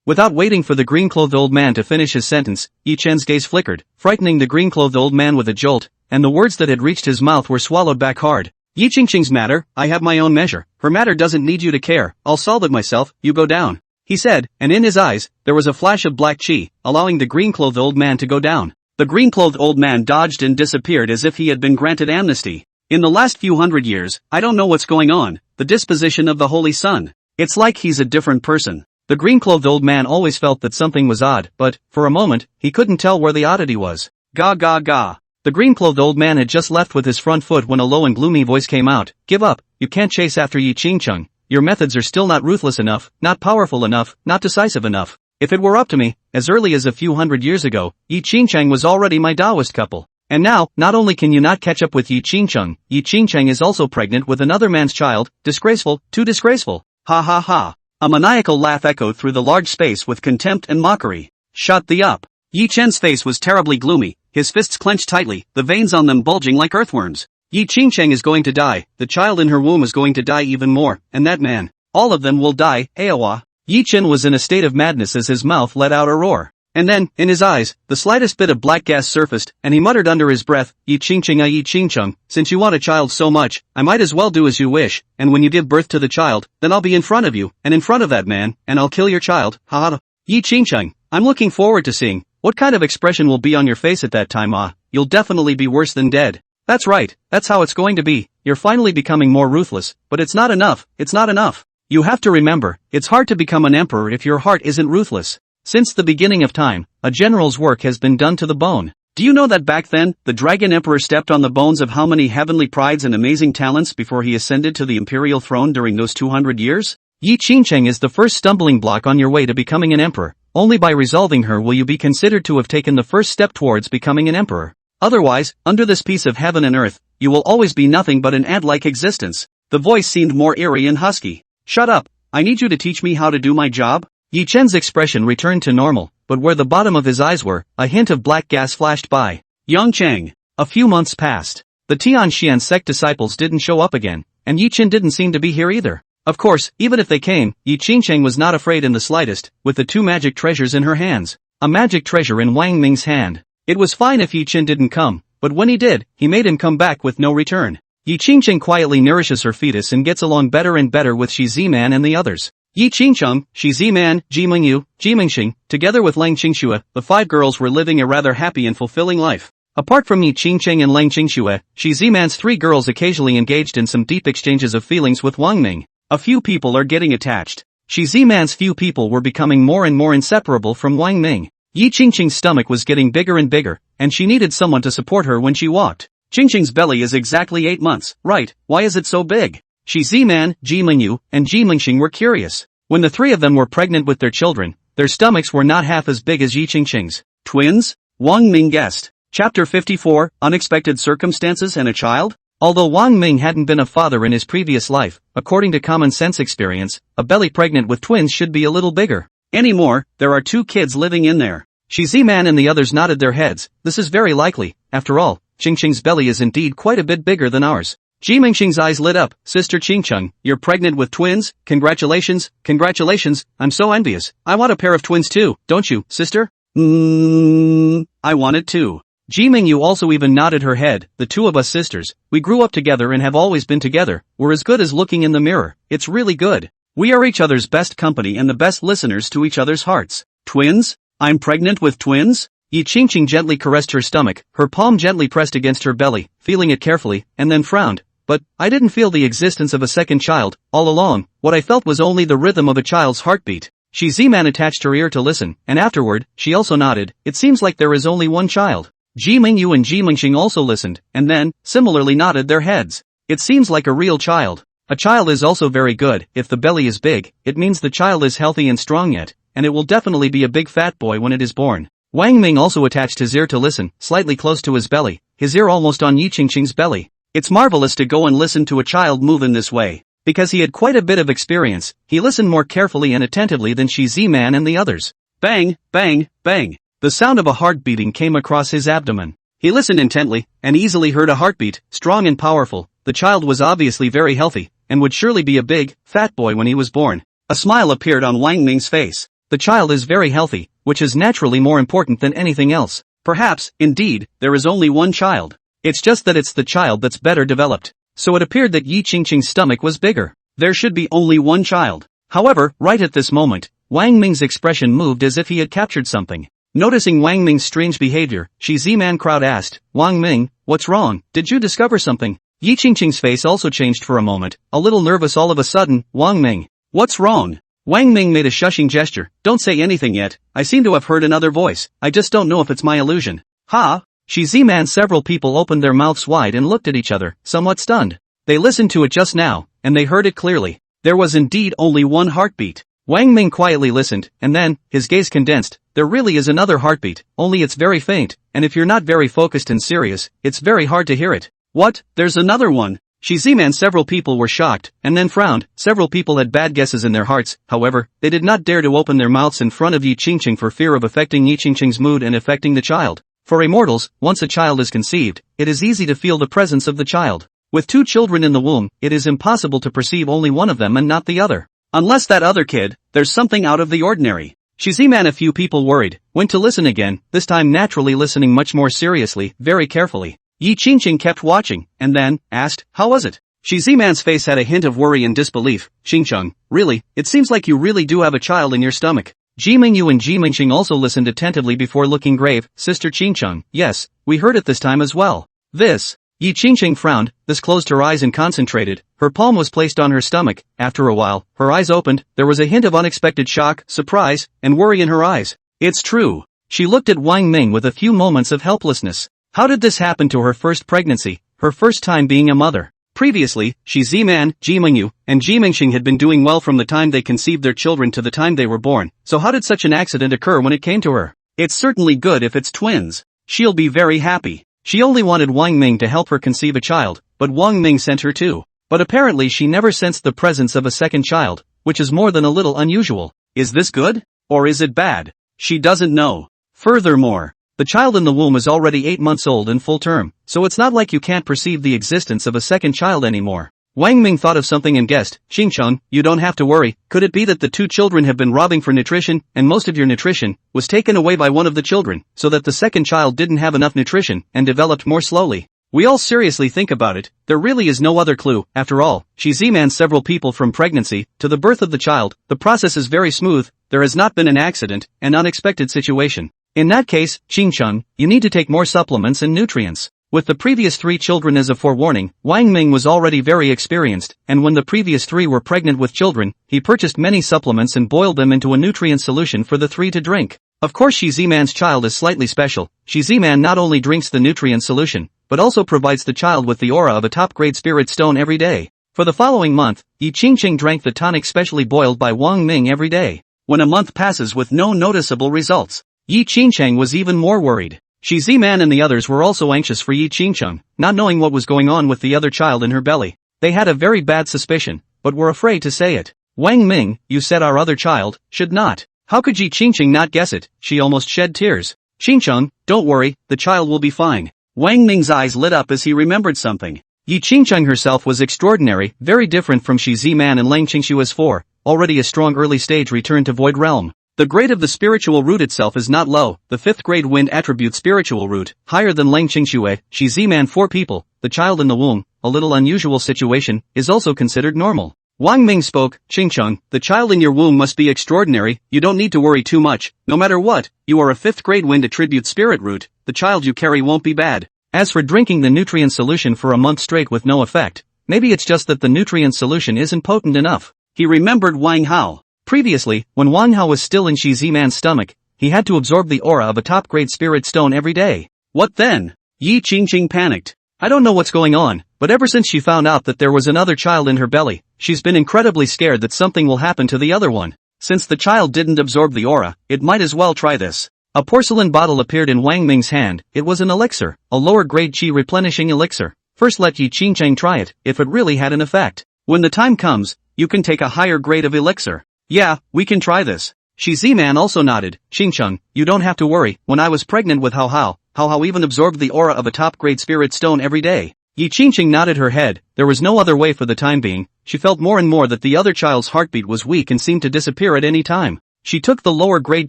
Without waiting for the green-clothed old man to finish his sentence, Yi Chen's gaze flickered, frightening the green-clothed old man with a jolt, and the words that had reached his mouth were swallowed back hard. Yi Qingqing's matter, I have my own measure. Her matter doesn't need you to care. I'll solve it myself, you go down, he said, and in his eyes, there was a flash of black chi, allowing the green-clothed old man to go down. The green-clothed old man dodged and disappeared as if he had been granted amnesty. In the last few hundred years, I don't know what's going on, the disposition of the Holy Sun. It's like he's a different person. The green-clothed old man always felt that something was odd, but, for a moment, he couldn't tell where the oddity was. Ga ga ga. The green-clothed old man had just left with his front foot when a low and gloomy voice came out. Give up, you can't chase after Yi Qingqing. Your methods are still not ruthless enough, not powerful enough, not decisive enough. If it were up to me, as early as a few hundred years ago, Yi Qingqing was already my Taoist couple. And now, not only can you not catch up with Yi Qingqing is also pregnant with another man's child. Disgraceful, too disgraceful. Ha ha ha. A maniacal laugh echoed through the large space with contempt and mockery. Shut the up. Yi Chen's face was terribly gloomy, his fists clenched tightly, the veins on them bulging like earthworms. Yi Qingqing is going to die, the child in her womb is going to die even more, and that man. All of them will die, Aowa. Yi Chen was in a state of madness as his mouth let out a roar. And then, in his eyes, the slightest bit of black gas surfaced, and he muttered under his breath, Yi Qingqing, since you want a child so much, I might as well do as you wish, and when you give birth to the child, then I'll be in front of you, and in front of that man, and I'll kill your child, ha ha. Yi Qingqing, I'm looking forward to seeing what kind of expression will be on your face at that time. You'll definitely be worse than dead. That's right, that's how it's going to be. You're finally becoming more ruthless, but it's not enough, it's not enough. You have to remember, it's hard to become an emperor if your heart isn't ruthless. Since the beginning of time, a general's work has been done to the bone. Do you know that back then, the Dragon Emperor stepped on the bones of how many heavenly prides and amazing talents before he ascended to the imperial throne during those 200 years? Yi Qingqing is the first stumbling block on your way to becoming an emperor. Only by resolving her will you be considered to have taken the first step towards becoming an emperor. Otherwise, under this piece of heaven and earth, you will always be nothing but an ant-like existence. The voice seemed more eerie and husky. Shut up, I need you to teach me how to do my job. Yi Chen's expression returned to normal, but where the bottom of his eyes were, a hint of black gas flashed by. Yongcheng. A few months passed. The Tianxian sect disciples didn't show up again, and Yi Chen didn't seem to be here either. Of course, even if they came, Yi Qingqing was not afraid in the slightest, with the two magic treasures in her hands. A magic treasure in Wang Ming's hand. It was fine if Yi Chen didn't come, but when he did, he made him come back with no return. Yi Qingqing quietly nourishes her fetus and gets along better and better with Shi Ziman and the others. Yi Qingqing, Shi Ziman, Ji Mingyu, Ji Mingxing, together with Lang Qingxue, the five girls were living a rather happy and fulfilling life. Apart from Yi Qingqing and Lang Qingxue, Shi Ziman's three girls occasionally engaged in some deep exchanges of feelings with Wang Ming. A few people are getting attached. Shi Ziman's few people were becoming more and more inseparable from Wang Ming. Yi Qingqing's stomach was getting bigger and bigger, and she needed someone to support her when she walked. Qingqing's belly is exactly 8 months, right? Why is it so big? Shi Ziman, Ji Mingyu, and Ji Mingxing were curious. When the three of them were pregnant with their children, their stomachs were not half as big as Yi Qingqing's. Twins? Wang Ming guessed. Chapter 54, Unexpected Circumstances and a Child? Although Wang Ming hadn't been a father in his previous life, according to common sense experience, a belly pregnant with twins should be a little bigger. Anymore, there are 2 kids living in there. Shi Ziman and the others nodded their heads. This is very likely. After all, Qingqing's belly is indeed quite a bit bigger than ours. Ji Mingxing's eyes lit up. Sister Qingqing, you're pregnant with twins? Congratulations, congratulations, I'm so envious. I want a pair of twins too, don't you, sister? I want it too. Ji Mingyu also even nodded her head. The two of us sisters, we grew up together and have always been together. We're as good as looking in the mirror. It's really good. We are each other's best company and the best listeners to each other's hearts. Twins? I'm pregnant with twins? Yi Qingqing gently caressed her stomach, her palm gently pressed against her belly, feeling it carefully, and then frowned. But, I didn't feel the existence of a second child. All along, what I felt was only the rhythm of a child's heartbeat. Shi Ziman attached her ear to listen, and afterward, she also nodded. It seems like there is only one child. Ji Mingyu and Ji Mingxing also listened, and then, similarly nodded their heads. It seems like a real child. A child is also very good. If the belly is big, it means the child is healthy and strong yet, and it will definitely be a big fat boy when it is born. Wang Ming also attached his ear to listen, slightly close to his belly, his ear almost on Yi Qingqing's belly. It's marvelous to go and listen to a child move in this way. Because he had quite a bit of experience, he listened more carefully and attentively than Shi Ziman and the others. Bang, bang, bang. The sound of a heart beating came across his abdomen. He listened intently, and easily heard a heartbeat, strong and powerful. The child was obviously very healthy, and would surely be a big, fat boy when he was born. A smile appeared on Wang Ming's face. The child is very healthy, which is naturally more important than anything else. Perhaps, indeed, there is only one child. It's just that it's the child that's better developed. So it appeared that Yi Qingqing's stomach was bigger. There should be only one child. However, right at this moment, Wang Ming's expression moved as if he had captured something. Noticing Wang Ming's strange behavior, Shi Z-Man crowd asked, "Wang Ming, what's wrong? Did you discover something?" Yi Qingqing's face also changed for a moment, a little nervous all of a sudden. "Wang Ming, what's wrong?" Wang Ming made a shushing gesture. "Don't say anything yet, I seem to have heard another voice, I just don't know if it's my illusion." "Ha?" Shi Z-Man. Several people opened their mouths wide and looked at each other, somewhat stunned. They listened to it just now, and they heard it clearly. There was indeed only one heartbeat. Wang Ming quietly listened, and then, his gaze condensed. There really is another heartbeat, only it's very faint, and if you're not very focused and serious, it's very hard to hear it. "What? There's another one?" Shi Z-Man. Several people were shocked, and then frowned. Several people had bad guesses in their hearts, however, they did not dare to open their mouths in front of Yi Qingqing for fear of affecting Yi Qingqing's mood and affecting the child. For immortals, once a child is conceived, it is easy to feel the presence of the child. With two children in the womb, it is impossible to perceive only one of them and not the other. Unless that other kid, there's something out of the ordinary. Shi Z-Man. A few people worried, went to listen again, this time naturally listening much more seriously, very carefully. Yi Qingqing kept watching, and then, asked, "How was it?" Shi Z-Man's face had a hint of worry and disbelief. "Qingqing, really, it seems like you really do have a child in your stomach." Ji Mingyu and Ji Mingxing also listened attentively before looking grave. "Sister Qingqing, yes, we heard it this time as well." This. Yi Qingqing frowned, this closed her eyes and concentrated, her palm was placed on her stomach. After a while, her eyes opened, there was a hint of unexpected shock, surprise, and worry in her eyes. "It's true." She looked at Wang Ming with a few moments of helplessness. How did this happen to her first pregnancy, her first time being a mother? Previously, Shi Z-Man, Ji Mingyu, and Ji Mingxing had been doing well from the time they conceived their children to the time they were born, so how did such an accident occur when it came to her? It's certainly good if it's twins. She'll be very happy. She only wanted Wang Ming to help her conceive a child, but Wang Ming sent her too. But apparently she never sensed the presence of a second child, which is more than a little unusual. Is this good? Or is it bad? She doesn't know. Furthermore, the child in the womb is already 8 months old and full term, so it's not like you can't perceive the existence of a second child anymore. Wang Ming thought of something and guessed, "Qingqing, you don't have to worry, could it be that the two children have been robbing for nutrition, and most of your nutrition was taken away by one of the children, so that the second child didn't have enough nutrition, and developed more slowly?" We all seriously think about it, there really is no other clue. After all, Shi Z-Man. Several people from pregnancy to the birth of the child, the process is very smooth, there has not been an accident, an unexpected situation. In that case, Qingqing, you need to take more supplements and nutrients. With the previous 3 children as a forewarning, Wang Ming was already very experienced, and when the previous 3 were pregnant with children, he purchased many supplements and boiled them into a nutrient solution for the 3 to drink. Of course Shi Z-Man's child is slightly special. Shi Z-Man not only drinks the nutrient solution, but also provides the child with the aura of a top-grade spirit stone every day. For the following month, Yi Qingqing drank the tonic specially boiled by Wang Ming every day. When a month passes with no noticeable results, Yi Qingqing was even more worried. Shi Z-Man and the others were also anxious for Yi Qingqing, not knowing what was going on with the other child in her belly. They had a very bad suspicion, but were afraid to say it. "Wang Ming, you said our other child should not." How could Yi Qingqing not guess it? She almost shed tears. "Qingqing, don't worry, the child will be fine." Wang Ming's eyes lit up as he remembered something. Yi Qingqing herself was extraordinary, very different from Shi Z-Man and Lang Qingshu as 4, already a strong early stage return to Void Realm. The grade of the spiritual root itself is not low, the 5th grade wind attribute spiritual root, higher than Lang Qingshu. Shi Z-Man. 4 people, the child in the womb, a little unusual situation, is also considered normal. Wang Ming spoke, "Qingqing, the child in your womb must be extraordinary, you don't need to worry too much, no matter what, you are a 5th grade wind attribute spirit root, the child you carry won't be bad." As for drinking the nutrient solution for a month straight with no effect, maybe it's just that the nutrient solution isn't potent enough. He remembered Wang Hao. Previously, when Wang Hao was still in Shi Z-Man's stomach, he had to absorb the aura of a top-grade spirit stone every day. What then? Yi Qingqing panicked. I don't know what's going on, but ever since she found out that there was another child in her belly, she's been incredibly scared that something will happen to the other one. Since the child didn't absorb the aura, it might as well try this. A porcelain bottle appeared in Wang Ming's hand. It was an elixir, a lower-grade qi replenishing elixir. First let Yi Qingqing try it, if it really had an effect. When the time comes, you can take a higher grade of elixir. Yeah, we can try this. Shi Z-Man also nodded. Qingqing, you don't have to worry, when I was pregnant with Hao even absorbed the aura of a top-grade spirit stone every day. Yi Qingqing nodded her head. There was no other way for the time being. She felt more and more that the other child's heartbeat was weak and seemed to disappear at any time. She took the lower grade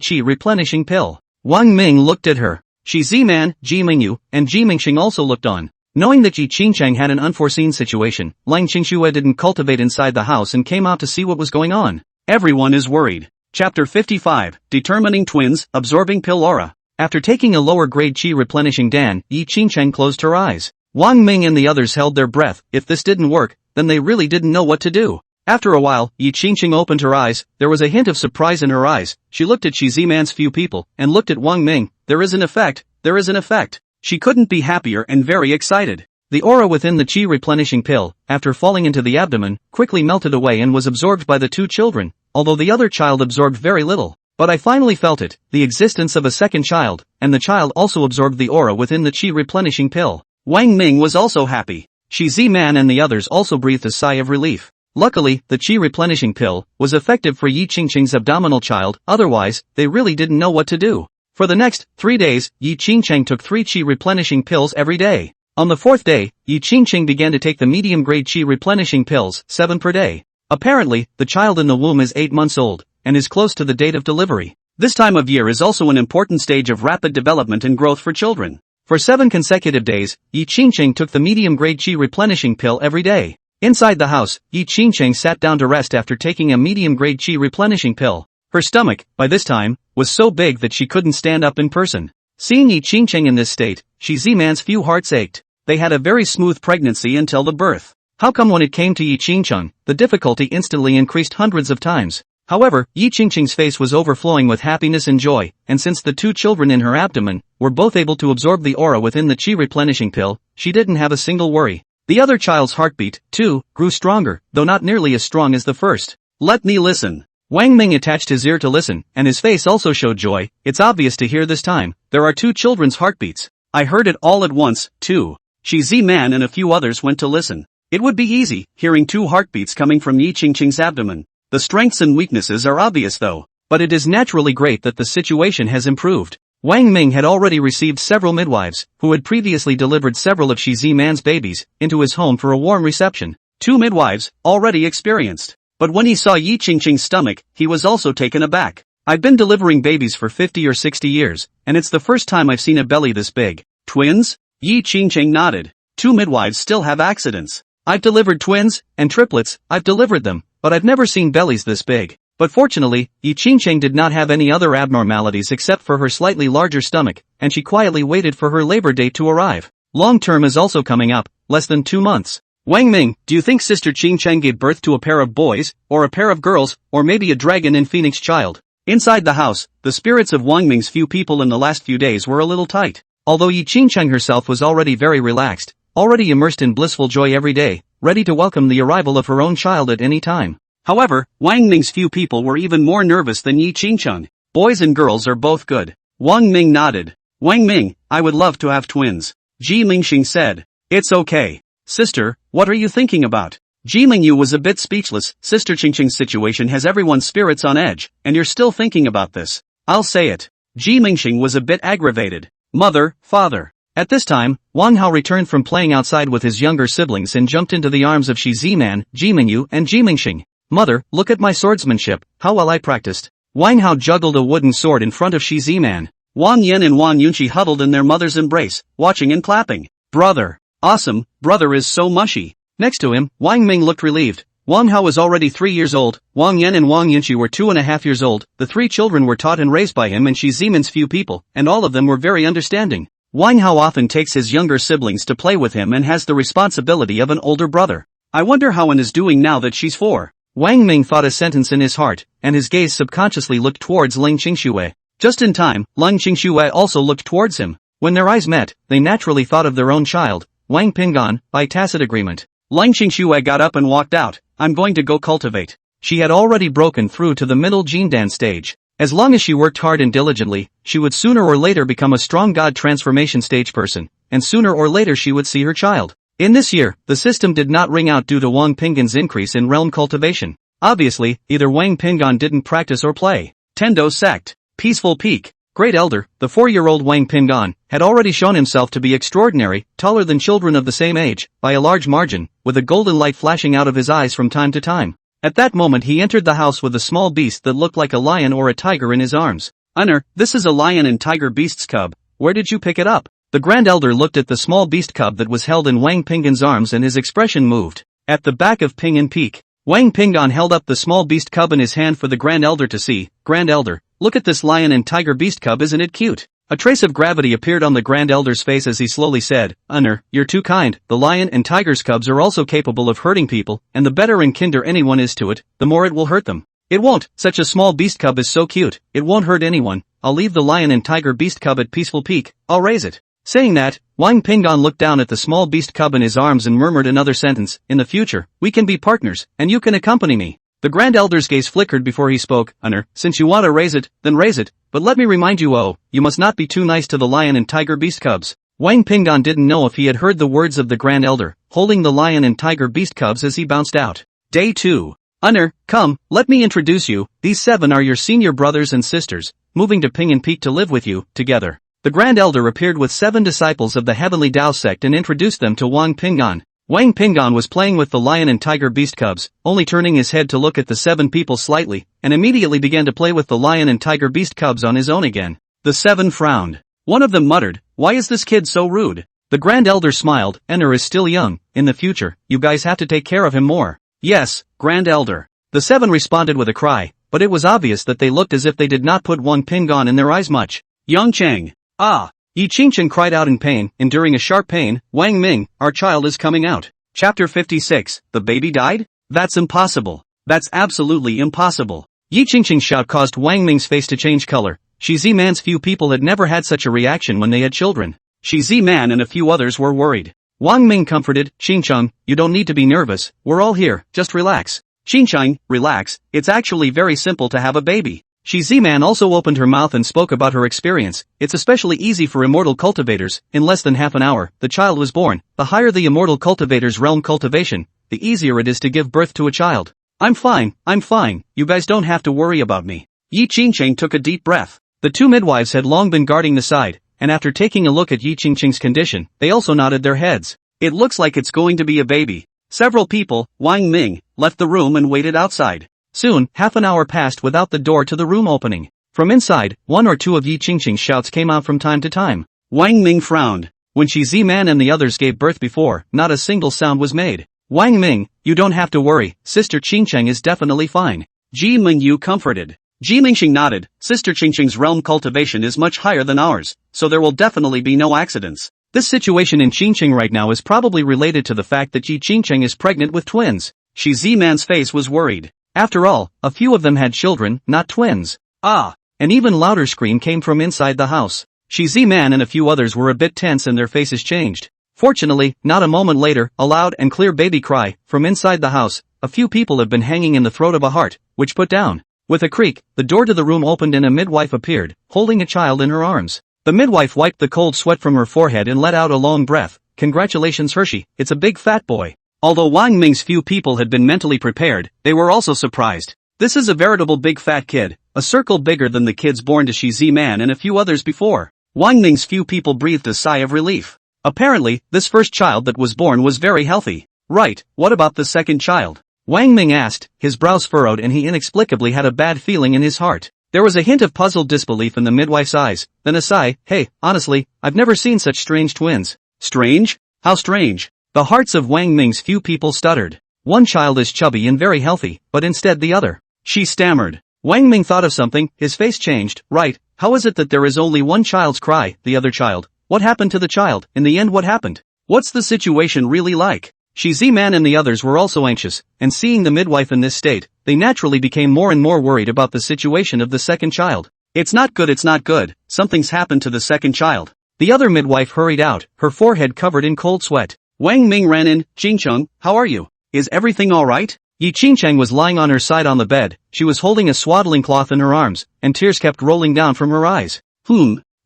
qi replenishing pill. Wang Ming looked at her. Shi Ziman, Ji Mingyu, and Ji Mingxing also looked on. Knowing that Yi Qingcheng had an unforeseen situation, Lang Qingxue didn't cultivate inside the house and came out to see what was going on. Everyone is worried. Chapter 55, Determining Twins, Absorbing Pill Aura. After taking a lower grade qi replenishing dan, Yi Qingcheng closed her eyes. Wang Ming and the others held their breath. If this didn't work, then they really didn't know what to do. After a while, Yi Qingcheng opened her eyes. There was a hint of surprise in her eyes. She looked at Shi Ziman's few people, and looked at Wang Ming. There is an effect. There is an effect. She couldn't be happier and very excited. The aura within the qi replenishing pill, after falling into the abdomen, quickly melted away and was absorbed by the two children, although the other child absorbed very little. But I finally felt it, the existence of a second child, and the child also absorbed the aura within the qi replenishing pill. Wang Ming was also happy. Shi Ziman and the others also breathed a sigh of relief. Luckily, the qi replenishing pill was effective for Yi Qingcheng's abdominal child, otherwise, they really didn't know what to do. For the next 3 days, Yi Qingcheng took 3 qi replenishing pills every day. On the 4th day, Yi Qingcheng began to take the medium-grade qi replenishing pills, 7 per day. Apparently, the child in the womb is 8 months old, and is close to the date of delivery. This time of year is also an important stage of rapid development and growth for children. For 7 consecutive days, Yi Qingcheng took the medium-grade qi replenishing pill every day. Inside the house, Yi Qingcheng sat down to rest after taking a medium-grade qi replenishing pill. Her stomach, by this time, was so big that she couldn't stand up in person. Seeing Yi Qingcheng in this state, Shi Ziman's few hearts ached. They had a very smooth pregnancy until the birth. How come when it came to Yi Qingcheng, the difficulty instantly increased hundreds of times? However, Yi Qingcheng's face was overflowing with happiness and joy, and since the two children in her abdomen were both able to absorb the aura within the qi replenishing pill, she didn't have a single worry. The other child's heartbeat, too, grew stronger, though not nearly as strong as the first. Let me listen. Wang Ming attached his ear to listen, and his face also showed joy. It's obvious to hear this time. There are 2 children's heartbeats. I heard it all at once, too. Shi Ziman and a few others went to listen. It would be easy, hearing 2 heartbeats coming from Yi Qingcheng's abdomen. The strengths and weaknesses are obvious though. But it is naturally great that the situation has improved. Wang Ming had already received several midwives, who had previously delivered several of Shi Ziman's babies, into his home for a warm reception. 2 midwives, already experienced. But when he saw Yi Qingcheng's stomach, he was also taken aback. I've been delivering babies for 50 or 60 years, and it's the first time I've seen a belly this big. Twins? Yi Qingcheng nodded. 2 midwives still have accidents. I've delivered twins, and triplets, I've delivered them, but I've never seen bellies this big. But fortunately, Yi Qingcheng did not have any other abnormalities except for her slightly larger stomach, and she quietly waited for her labor date to arrive. Long term is also coming up, less than 2 months. Wang Ming, do you think Sister Qingcheng gave birth to a pair of boys, or a pair of girls, or maybe a dragon and phoenix child? Inside the house, the spirits of Wang Ming's few people in the last few days were a little tight. Although Yi Qingcheng herself was already very relaxed, already immersed in blissful joy every day, ready to welcome the arrival of her own child at any time. However, Wang Ming's few people were even more nervous than Yi Qingcheng. Boys and girls are both good. Wang Ming nodded. Wang Ming, I would love to have twins. Ji Mingxing said. It's okay. Sister, what are you thinking about? Ji Mingyu was a bit speechless. Sister Qingqing's situation has everyone's spirits on edge, and you're still thinking about this. I'll say it. Ji Mingxing was a bit aggravated. Mother, father. At this time, Wang Hao returned from playing outside with his younger siblings and jumped into the arms of Shi Ziman, Ji Mingyu, and Ji Mingxing. Mother, look at my swordsmanship, how well I practiced. Wang Hao juggled a wooden sword in front of Shi Ziman. Wang Yan and Wang Yunqi huddled in their mother's embrace, watching and clapping. Brother. Awesome, brother is so mushy. Next to him, Wang Ming looked relieved. Wang Hao was already 3 years old, Wang Yan and Wang Yunqi were 2.5 years old, the 3 children were taught and raised by him and Shi Ziman's few people, and all of them were very understanding. Wang Hao often takes his younger siblings to play with him and has the responsibility of an older brother. I wonder how An is doing now that she's 4. Wang Ming thought a sentence in his heart, and his gaze subconsciously looked towards Ling Qingxue. Just in time, Ling Qingxue also looked towards him. When their eyes met, they naturally thought of their own child, Wang Pinggan, by tacit agreement. Ling Qingxue got up and walked out. I'm going to go cultivate. She had already broken through to the middle Jindan stage. As long as she worked hard and diligently, she would sooner or later become a strong god transformation stage person, and sooner or later she would see her child. In this year, the system did not ring out due to Wang Pinggan's increase in realm cultivation. Obviously, either Wang Pinggan didn't practice or play. Tendo sect. Peaceful peak. Great elder, the 4-year-old Wang Pinggan, had already shown himself to be extraordinary, taller than children of the same age, by a large margin, with a golden light flashing out of his eyes from time to time. At that moment he entered the house with a small beast that looked like a lion or a tiger in his arms. "Honor, this is a lion and tiger beast's cub. Where did you pick it up?" The Grand Elder looked at the small beast cub that was held in Wang Pinggan's arms and his expression moved. At the back of Pinggan Peak, Wang Pinggan held up the small beast cub in his hand for the Grand Elder to see. "Grand Elder, look at this lion and tiger beast cub, isn't it cute?" A trace of gravity appeared on the Grand Elder's face as he slowly said, "Honor, you're too kind. The lion and tiger's cubs are also capable of hurting people, and the better and kinder anyone is to it, the more it will hurt them." "It won't, such a small beast cub is so cute, it won't hurt anyone. I'll leave the lion and tiger beast cub at Peaceful Peak, I'll raise it." Saying that, Wang Pinggan looked down at the small beast cub in his arms and murmured another sentence, "In the future, we can be partners, and you can accompany me." The Grand Elder's gaze flickered before he spoke. "Honor, since you want to raise it, then raise it, but let me remind you, you must not be too nice to the lion and tiger beast cubs." Wang Pinggan didn't know if he had heard the words of the Grand Elder, holding the lion and tiger beast cubs as he bounced out. Day 2. "Honor, come, let me introduce you, these 7 are your senior brothers and sisters, moving to Pinggan Peak to live with you, together." The Grand Elder appeared with 7 disciples of the Heavenly Tao sect and introduced them to Wang Pinggan. Wang Pinggan was playing with the lion and tiger beast cubs, only turning his head to look at the 7 people slightly, and immediately began to play with the lion and tiger beast cubs on his own again. The 7 frowned. One of them muttered, "Why is this kid so rude?" The Grand Elder smiled, "Enner is still young, in the future, you guys have to take care of him more." "Yes, Grand Elder." The 7 responded with a cry, but it was obvious that they looked as if they did not put Wang Pinggan in their eyes much. "Yang Cheng. Ah!" Yi Qingcheng cried out in pain, enduring a sharp pain. "Wang Ming, our child is coming out." Chapter 56, The baby died? That's impossible. That's absolutely impossible. Yi Qingcheng's shout caused Wang Ming's face to change color. Shi Ziman's few people had never had such a reaction when they had children. Shi Ziman and a few others were worried. Wang Ming comforted, "Qingcheng, you don't need to be nervous, we're all here, just relax." "Qingcheng, relax, it's actually very simple to have a baby." Shi Ziman also opened her mouth and spoke about her experience. "It's especially easy for immortal cultivators. In less than half an hour, the child was born. The higher the immortal cultivator's realm cultivation, the easier it is to give birth to a child." I'm fine, you guys don't have to worry about me." Yi Qingcheng took a deep breath. The 2 midwives had long been guarding the side, and after taking a look at Yi Qingcheng's condition, they also nodded their heads. "It looks like it's going to be a baby." Several people, Wang Ming, left the room and waited outside. Soon, half an hour passed without the door to the room opening. From inside, 1 or 2 of Yi Qingcheng's shouts came out from time to time. Wang Ming frowned. When Shi Ziman and the others gave birth before, not a single sound was made. "Wang Ming, you don't have to worry, Sister Qingcheng is definitely fine." Ji Mingyu comforted. Ji Mingxing nodded, "Sister Qingcheng's realm cultivation is much higher than ours, so there will definitely be no accidents. This situation in Qingcheng right now is probably related to the fact that Yi Qingcheng is pregnant with twins." Shi Ziman's face was worried. After all, a few of them had children, not twins. "Ah!" An even louder scream came from inside the house. Shi Ziman and a few others were a bit tense and their faces changed. Fortunately, not a moment later, a loud and clear baby cry, from inside the house. A few people have been hanging in the throat of a heart, which put down. With a creak, the door to the room opened and a midwife appeared, holding a child in her arms. The midwife wiped the cold sweat from her forehead and let out a long breath. "Congratulations Hershey, it's a big fat boy." Although Wang Ming's few people had been mentally prepared, they were also surprised. This is a veritable big fat kid, a circle bigger than the kids born to Shi Ziman and a few others before. Wang Ming's few people breathed a sigh of relief. Apparently, this first child that was born was very healthy. "Right, what about the second child?" Wang Ming asked, his brows furrowed and he inexplicably had a bad feeling in his heart. There was a hint of puzzled disbelief in the midwife's eyes, then a sigh. "Hey, honestly, I've never seen such strange twins." "Strange? How strange?" The hearts of Wang Ming's few people stuttered. "One child is chubby and very healthy, but instead the other." She stammered. Wang Ming thought of something, his face changed. "Right, how is it that there is only one child's cry, the other child? What happened to the child? In the end what happened? What's the situation really like?" Shi Ziman and the others were also anxious, and seeing the midwife in this state, they naturally became more and more worried about the situation of the second child. It's not good, something's happened to the second child." The other midwife hurried out, her forehead covered in cold sweat. Wang Ming ran in. "Qingcheng, how are you? Is everything alright?" Yi Qingcheng was lying on her side on the bed, she was holding a swaddling cloth in her arms, and tears kept rolling down from her eyes.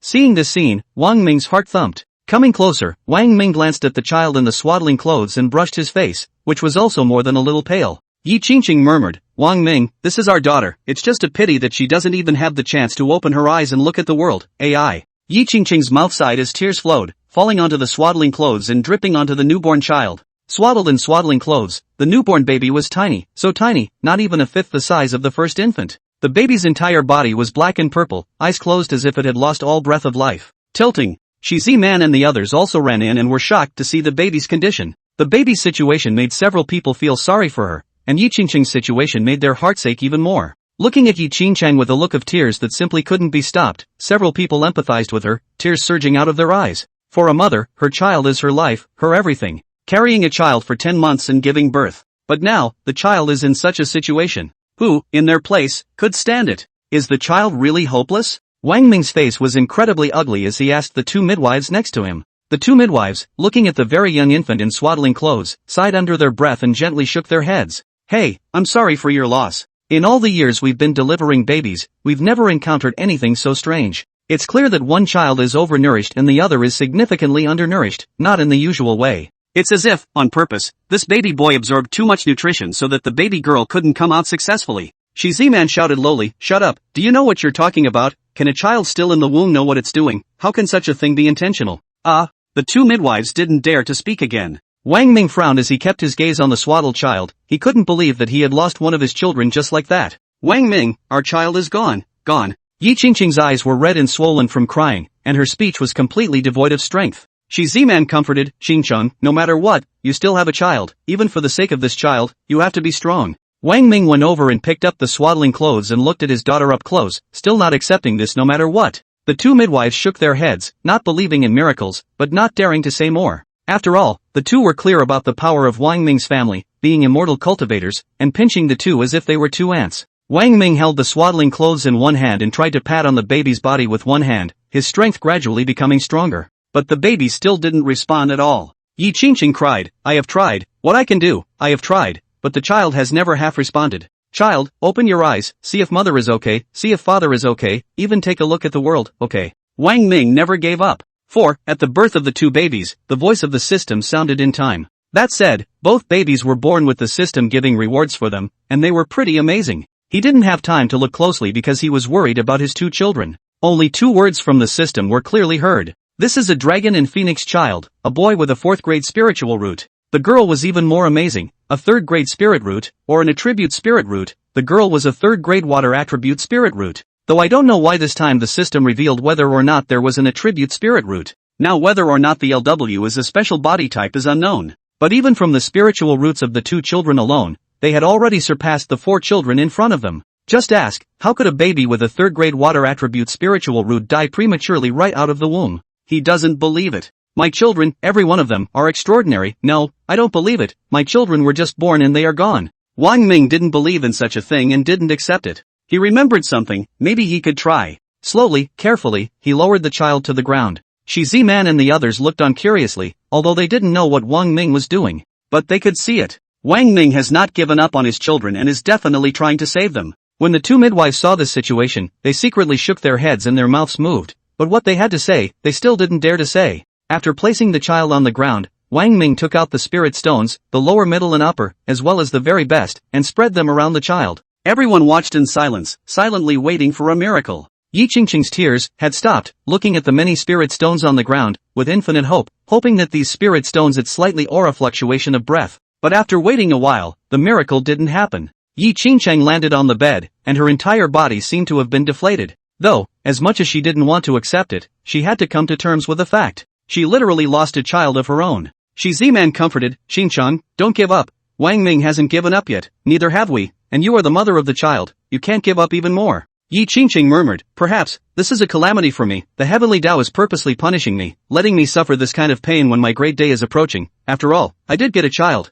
Seeing this scene, Wang Ming's heart thumped. Coming closer, Wang Ming glanced at the child in the swaddling clothes and brushed his face, which was also more than a little pale. Yi Qingcheng murmured, "Wang Ming, this is our daughter, it's just a pity that she doesn't even have the chance to open her eyes and look at the world, AI." Yi Qingcheng's mouth sighed as tears flowed, falling onto the swaddling clothes and dripping onto the newborn child. Swaddled in swaddling clothes, the newborn baby was tiny, so tiny, not even a fifth the size of the first infant. The baby's entire body was black and purple, eyes closed as if it had lost all breath of life. Tilting. Z-Man and the others also ran in and were shocked to see the baby's condition. The baby's situation made several people feel sorry for her, and Yi Qingqing's situation made their hearts ache even more. Looking at Yi Qingqing with a look of tears that simply couldn't be stopped, several people empathized with her, tears surging out of their eyes. For a mother, her child is her life, her everything. Carrying a child for 10 months and giving birth. But now, the child is in such a situation. Who, in their place, could stand it? Is the child really hopeless? Wang Ming's face was incredibly ugly as he asked the two midwives next to him. The two midwives, looking at the very young infant in swaddling clothes, sighed under their breath and gently shook their heads. Hey, I'm sorry for your loss. In all the years we've been delivering babies, we've never encountered anything so strange. It's clear that one child is overnourished and the other is significantly undernourished, not in the usual way. It's as if, on purpose, this baby boy absorbed too much nutrition so that the baby girl couldn't come out successfully. Z-Man shouted lowly, "Shut up, do you know what you're talking about? Can a child still in the womb know what it's doing? How can such a thing be intentional?" The two midwives didn't dare to speak again. Wang Ming frowned as he kept his gaze on the swaddled child. He couldn't believe that he had lost one of his children just like that. "Wang Ming, our child is gone, gone." Yi Qingqing's eyes were red and swollen from crying, and her speech was completely devoid of strength. Z-Man comforted, "Qingqing, no matter what, you still have a child. Even for the sake of this child, you have to be strong." Wang Ming went over and picked up the swaddling clothes and looked at his daughter up close, still not accepting this no matter what. The two midwives shook their heads, not believing in miracles, but not daring to say more. After all, the two were clear about the power of Wang Ming's family, being immortal cultivators, and pinching the two as if they were two ants. Wang Ming held the swaddling clothes in one hand and tried to pat on the baby's body with one hand, his strength gradually becoming stronger. But the baby still didn't respond at all. Yi Qingqing cried, "I have tried, what I can do, I have tried, but the child has never half responded. Child, open your eyes, see if mother is okay, see if father is okay, even take a look at the world, okay." Wang Ming never gave up. For, at the birth of the two babies, the voice of the system sounded in time. That said, both babies were born with the system giving rewards for them, and they were pretty amazing. He didn't have time to look closely because he was worried about his two children. Only 2 words from the system were clearly heard. "This is a dragon and phoenix child, a boy with a 4th grade spiritual root." The girl was even more amazing, a 3rd grade spirit root, or an attribute spirit root. The girl was a 3rd grade water attribute spirit root. Though I don't know why this time the system revealed whether or not there was an attribute spirit root. Now whether or not the LW is a special body type is unknown. But even from the spiritual roots of the 2 children alone, they had already surpassed the 4 children in front of them. Just ask, how could a baby with a 3rd grade water attribute spiritual root die prematurely right out of the womb? He doesn't believe it. "My children, every one of them, are extraordinary." "No, I don't believe it, my children were just born and they are gone." Wang Ming didn't believe in such a thing and didn't accept it. He remembered something, maybe he could try. Slowly, carefully, he lowered the child to the ground. Z-Man and the others looked on curiously, although they didn't know what Wang Ming was doing. But they could see it. Wang Ming has not given up on his children and is definitely trying to save them. When the 2 midwives saw this situation, they secretly shook their heads and their mouths moved. But what they had to say, they still didn't dare to say. After placing the child on the ground, Wang Ming took out the spirit stones, the lower, middle and upper, as well as the very best, and spread them around the child. Everyone watched in silence, silently waiting for a miracle. Yi Qingqing's tears had stopped, looking at the many spirit stones on the ground, with infinite hope, hoping that these spirit stones had slightly aura fluctuation of breath. But after waiting a while, the miracle didn't happen. Yi Qingqing landed on the bed, and her entire body seemed to have been deflated. Though, as much as she didn't want to accept it, she had to come to terms with the fact. She literally lost a child of her own. Z-Man comforted, "Qingqing, don't give up. Wang Ming hasn't given up yet, neither have we, and you are the mother of the child, you can't give up even more." Yi Qingqing murmured, "Perhaps, this is a calamity for me, the heavenly Tao is purposely punishing me, letting me suffer this kind of pain when my great day is approaching. After all, I did get a child,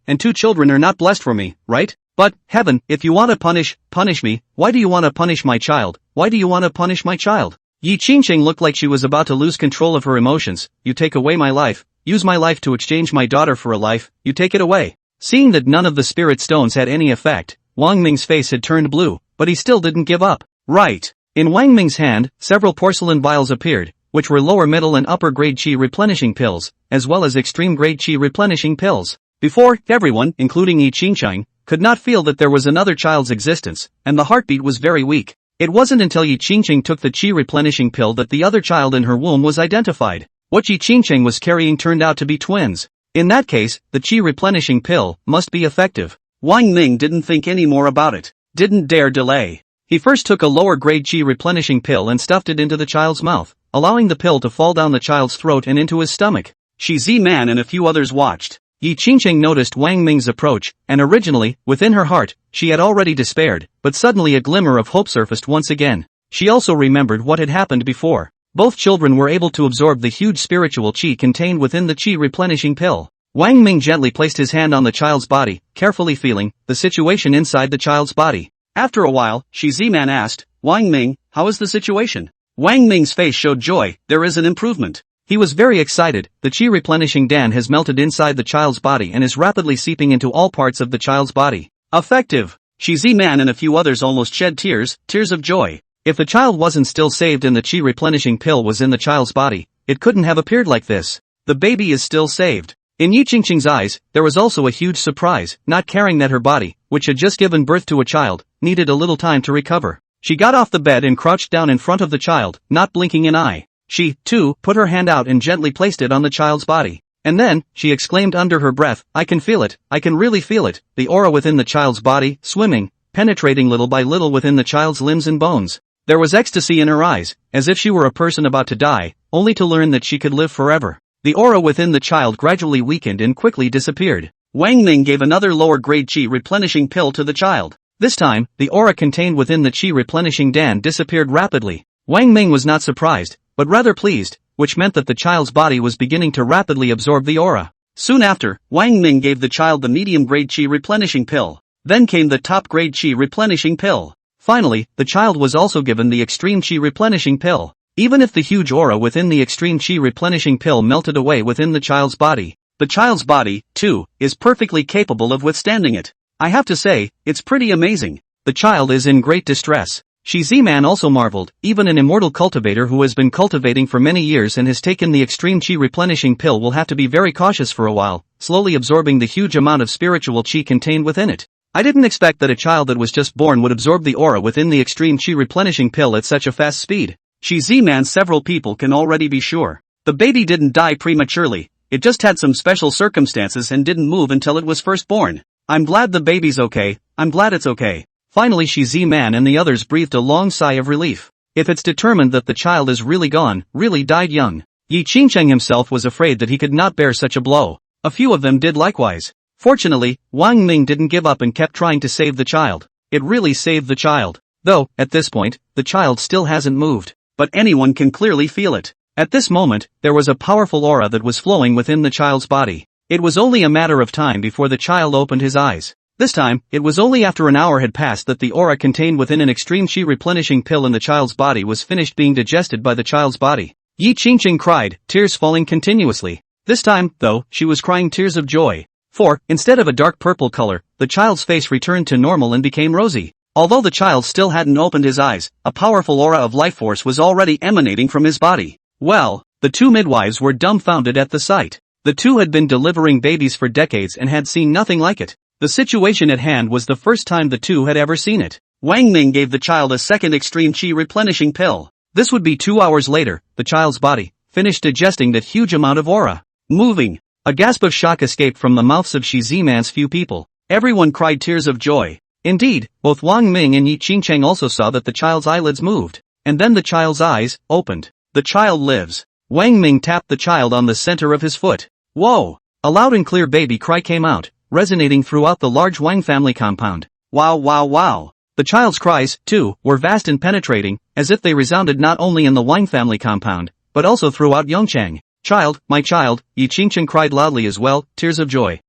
and 2 children are not blessed for me, right? But, heaven, if you want to punish me, why do you want to punish my child? Why do you want to punish my child?" Yi Qingqing looked like she was about to lose control of her emotions. "You take away my life, use my life to exchange my daughter for a life, you take it away." Seeing that none of the spirit stones had any effect, Wang Ming's face had turned blue, but he still didn't give up. Right. In Wang Ming's hand, several porcelain vials appeared, which were lower, middle and upper grade qi replenishing pills, as well as extreme grade qi replenishing pills. Before, everyone, including Yi Qingqing, could not feel that there was another child's existence, and the heartbeat was very weak. It wasn't until Yi Qingqing took the qi replenishing pill that the other child in her womb was identified. What Yi Qingqing was carrying turned out to be twins. In that case, the chi replenishing pill must be effective. Wang Ming didn't think any more about it, didn't dare delay. He first took a lower grade chi replenishing pill and stuffed it into the child's mouth, allowing the pill to fall down the child's throat and into his stomach. Shi Ziman and a few others watched. Yi Qingcheng noticed Wang Ming's approach, and originally, within her heart, she had already despaired, but suddenly a glimmer of hope surfaced once again. She also remembered what had happened before. Both children were able to absorb the huge spiritual chi contained within the chi replenishing pill. Wang Ming gently placed his hand on the child's body, carefully feeling the situation inside the child's body. After a while, Shi Ziman asked, Wang Ming, how is the situation? Wang Ming's face showed joy. There is an improvement. He was very excited. The chi replenishing dan has melted inside the child's body and is rapidly seeping into all parts of the child's body. Effective. Shi Ziman and a few others almost shed tears of joy. If the child wasn't still saved and the chi replenishing pill was in the child's body, it couldn't have appeared like this. The baby is still saved. In Yi Qingqing's eyes, there was also a huge surprise, not caring that her body, which had just given birth to a child, needed a little time to recover. She got off the bed and crouched down in front of the child, not blinking an eye. She, too, put her hand out and gently placed it on the child's body. And then, she exclaimed under her breath, I can feel it, I can really feel it, the aura within the child's body, swimming, penetrating little by little within the child's limbs and bones. There was ecstasy in her eyes, as if she were a person about to die, only to learn that she could live forever. The aura within the child gradually weakened and quickly disappeared. Wang Ming gave another lower-grade chi replenishing pill to the child. This time, the aura contained within the chi replenishing dan disappeared rapidly. Wang Ming was not surprised, but rather pleased, which meant that the child's body was beginning to rapidly absorb the aura. Soon after, Wang Ming gave the child the medium-grade chi replenishing pill. Then came the top-grade chi replenishing pill. Finally, the child was also given the extreme chi replenishing pill. Even if the huge aura within the extreme chi replenishing pill melted away within the child's body, too, is perfectly capable of withstanding it. I have to say, it's pretty amazing. The child is in great distress. Shi Ziman also marveled. Even an immortal cultivator who has been cultivating for many years and has taken the extreme chi replenishing pill will have to be very cautious for a while, slowly absorbing the huge amount of spiritual chi contained within it. I didn't expect that a child that was just born would absorb the aura within the extreme chi replenishing pill at such a fast speed. Shi Ziman, several people can already be sure. The baby didn't die prematurely, it just had some special circumstances and didn't move until it was first born. I'm glad the baby's okay, I'm glad it's okay. Finally Shi Ziman and the others breathed a long sigh of relief. If it's determined that the child is really gone, really died young. Yi Qingcheng himself was afraid that he could not bear such a blow. A few of them did likewise. Fortunately, Wang Ming didn't give up and kept trying to save the child. It really saved the child. Though, at this point, the child still hasn't moved. But anyone can clearly feel it. At this moment, there was a powerful aura that was flowing within the child's body. It was only a matter of time before the child opened his eyes. This time, it was only after an hour had passed that the aura contained within an extreme chi replenishing pill in the child's body was finished being digested by the child's body. Yi Qingqing cried, tears falling continuously. This time, though, she was crying tears of joy. For, instead of a dark purple color, the child's face returned to normal and became rosy. Although the child still hadn't opened his eyes, a powerful aura of life force was already emanating from his body. Well, the two midwives were dumbfounded at the sight. The two had been delivering babies for decades and had seen nothing like it. The situation at hand was the first time the two had ever seen it. Wang Ming gave the child a second extreme chi replenishing pill. This would be 2 hours later, the child's body finished digesting that huge amount of aura. Moving. A gasp of shock escaped from the mouths of Shi Ziman's few people. Everyone cried tears of joy. Indeed, both Wang Ming and Yi Qingcheng also saw that the child's eyelids moved. And then the child's eyes opened. The child lives. Wang Ming tapped the child on the center of his foot. Whoa! A loud and clear baby cry came out, resonating throughout the large Wang family compound. Wow wow wow! The child's cries, too, were vast and penetrating, as if they resounded not only in the Wang family compound, but also throughout Yongchang. Child, my child, Yi Qingcheng cried loudly as well, tears of joy.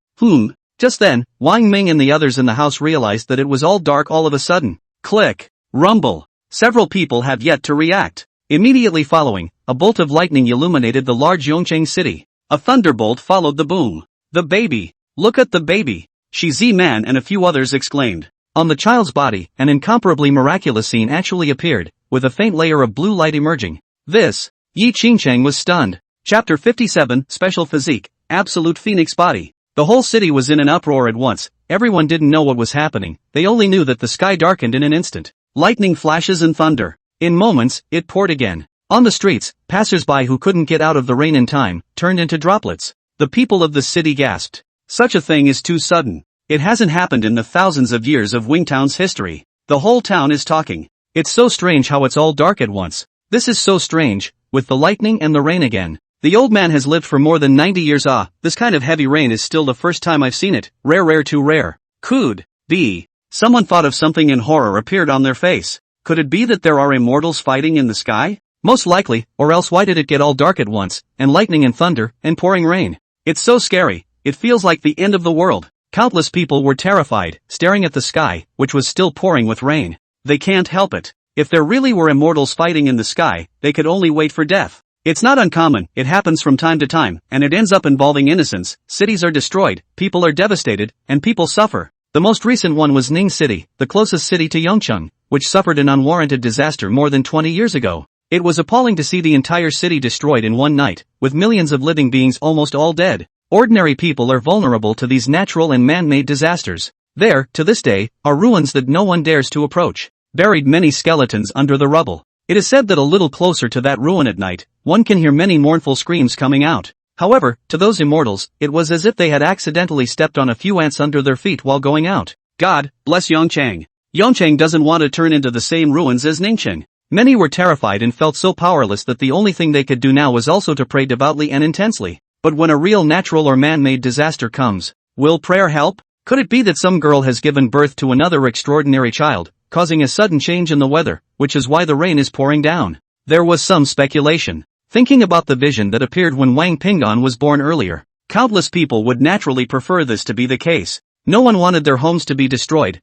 Just then, Wang Ming and the others in the house realized that it was all dark all of a sudden. Click. Rumble. Several people have yet to react. Immediately following, a bolt of lightning illuminated the large Yongchang city. A thunderbolt followed the boom. The baby. Look at the baby. Shi Ziman and a few others exclaimed. On the child's body, an incomparably miraculous scene actually appeared, with a faint layer of blue light emerging. This. Yi Qingcheng was stunned. Chapter 57, Special Physique, Absolute Phoenix Body. The whole city was in an uproar at once. Everyone didn't know what was happening. They only knew that the sky darkened in an instant. Lightning flashes and thunder. In moments, it poured again. On the streets, passers-by who couldn't get out of the rain in time, turned into droplets. The people of the city gasped. Such a thing is too sudden. It hasn't happened in the thousands of years of Wingtown's history. The whole town is talking. It's so strange how it's all dark at once. This is so strange, with the lightning and the rain again. The old man has lived for more than 90 years. This kind of heavy rain is still the first time I've seen it. Rare too rare. Could be. Someone thought of something and horror appeared on their face. Could it be that there are immortals fighting in the sky? Most likely, or else why did it get all dark at once, and lightning and thunder, and pouring rain? It's so scary, it feels like the end of the world. Countless people were terrified, staring at the sky, which was still pouring with rain. They can't help it. If there really were immortals fighting in the sky, they could only wait for death. It's not uncommon, it happens from time to time, and it ends up involving innocents. Cities are destroyed, people are devastated, and people suffer. The most recent one was Ning City, the closest city to Yeongcheon, which suffered an unwarranted disaster more than 20 years ago. It was appalling to see the entire city destroyed in one night, with millions of living beings almost all dead. Ordinary people are vulnerable to these natural and man-made disasters. There, to this day, are ruins that no one dares to approach, buried many skeletons under the rubble. It is said that a little closer to that ruin at night, one can hear many mournful screams coming out. However, to those immortals, it was as if they had accidentally stepped on a few ants under their feet while going out. God bless Yeongcheon. Yeongcheon doesn't want to turn into the same ruins as Ningcheng. Many were terrified and felt so powerless that the only thing they could do now was also to pray devoutly and intensely. But when a real natural or man-made disaster comes, will prayer help? Could it be that some girl has given birth to another extraordinary child, causing a sudden change in the weather, which is why the rain is pouring down? There was some speculation. Thinking about the vision that appeared when Wang Ping'an was born earlier, countless people would naturally prefer this to be the case. No one wanted their homes to be destroyed,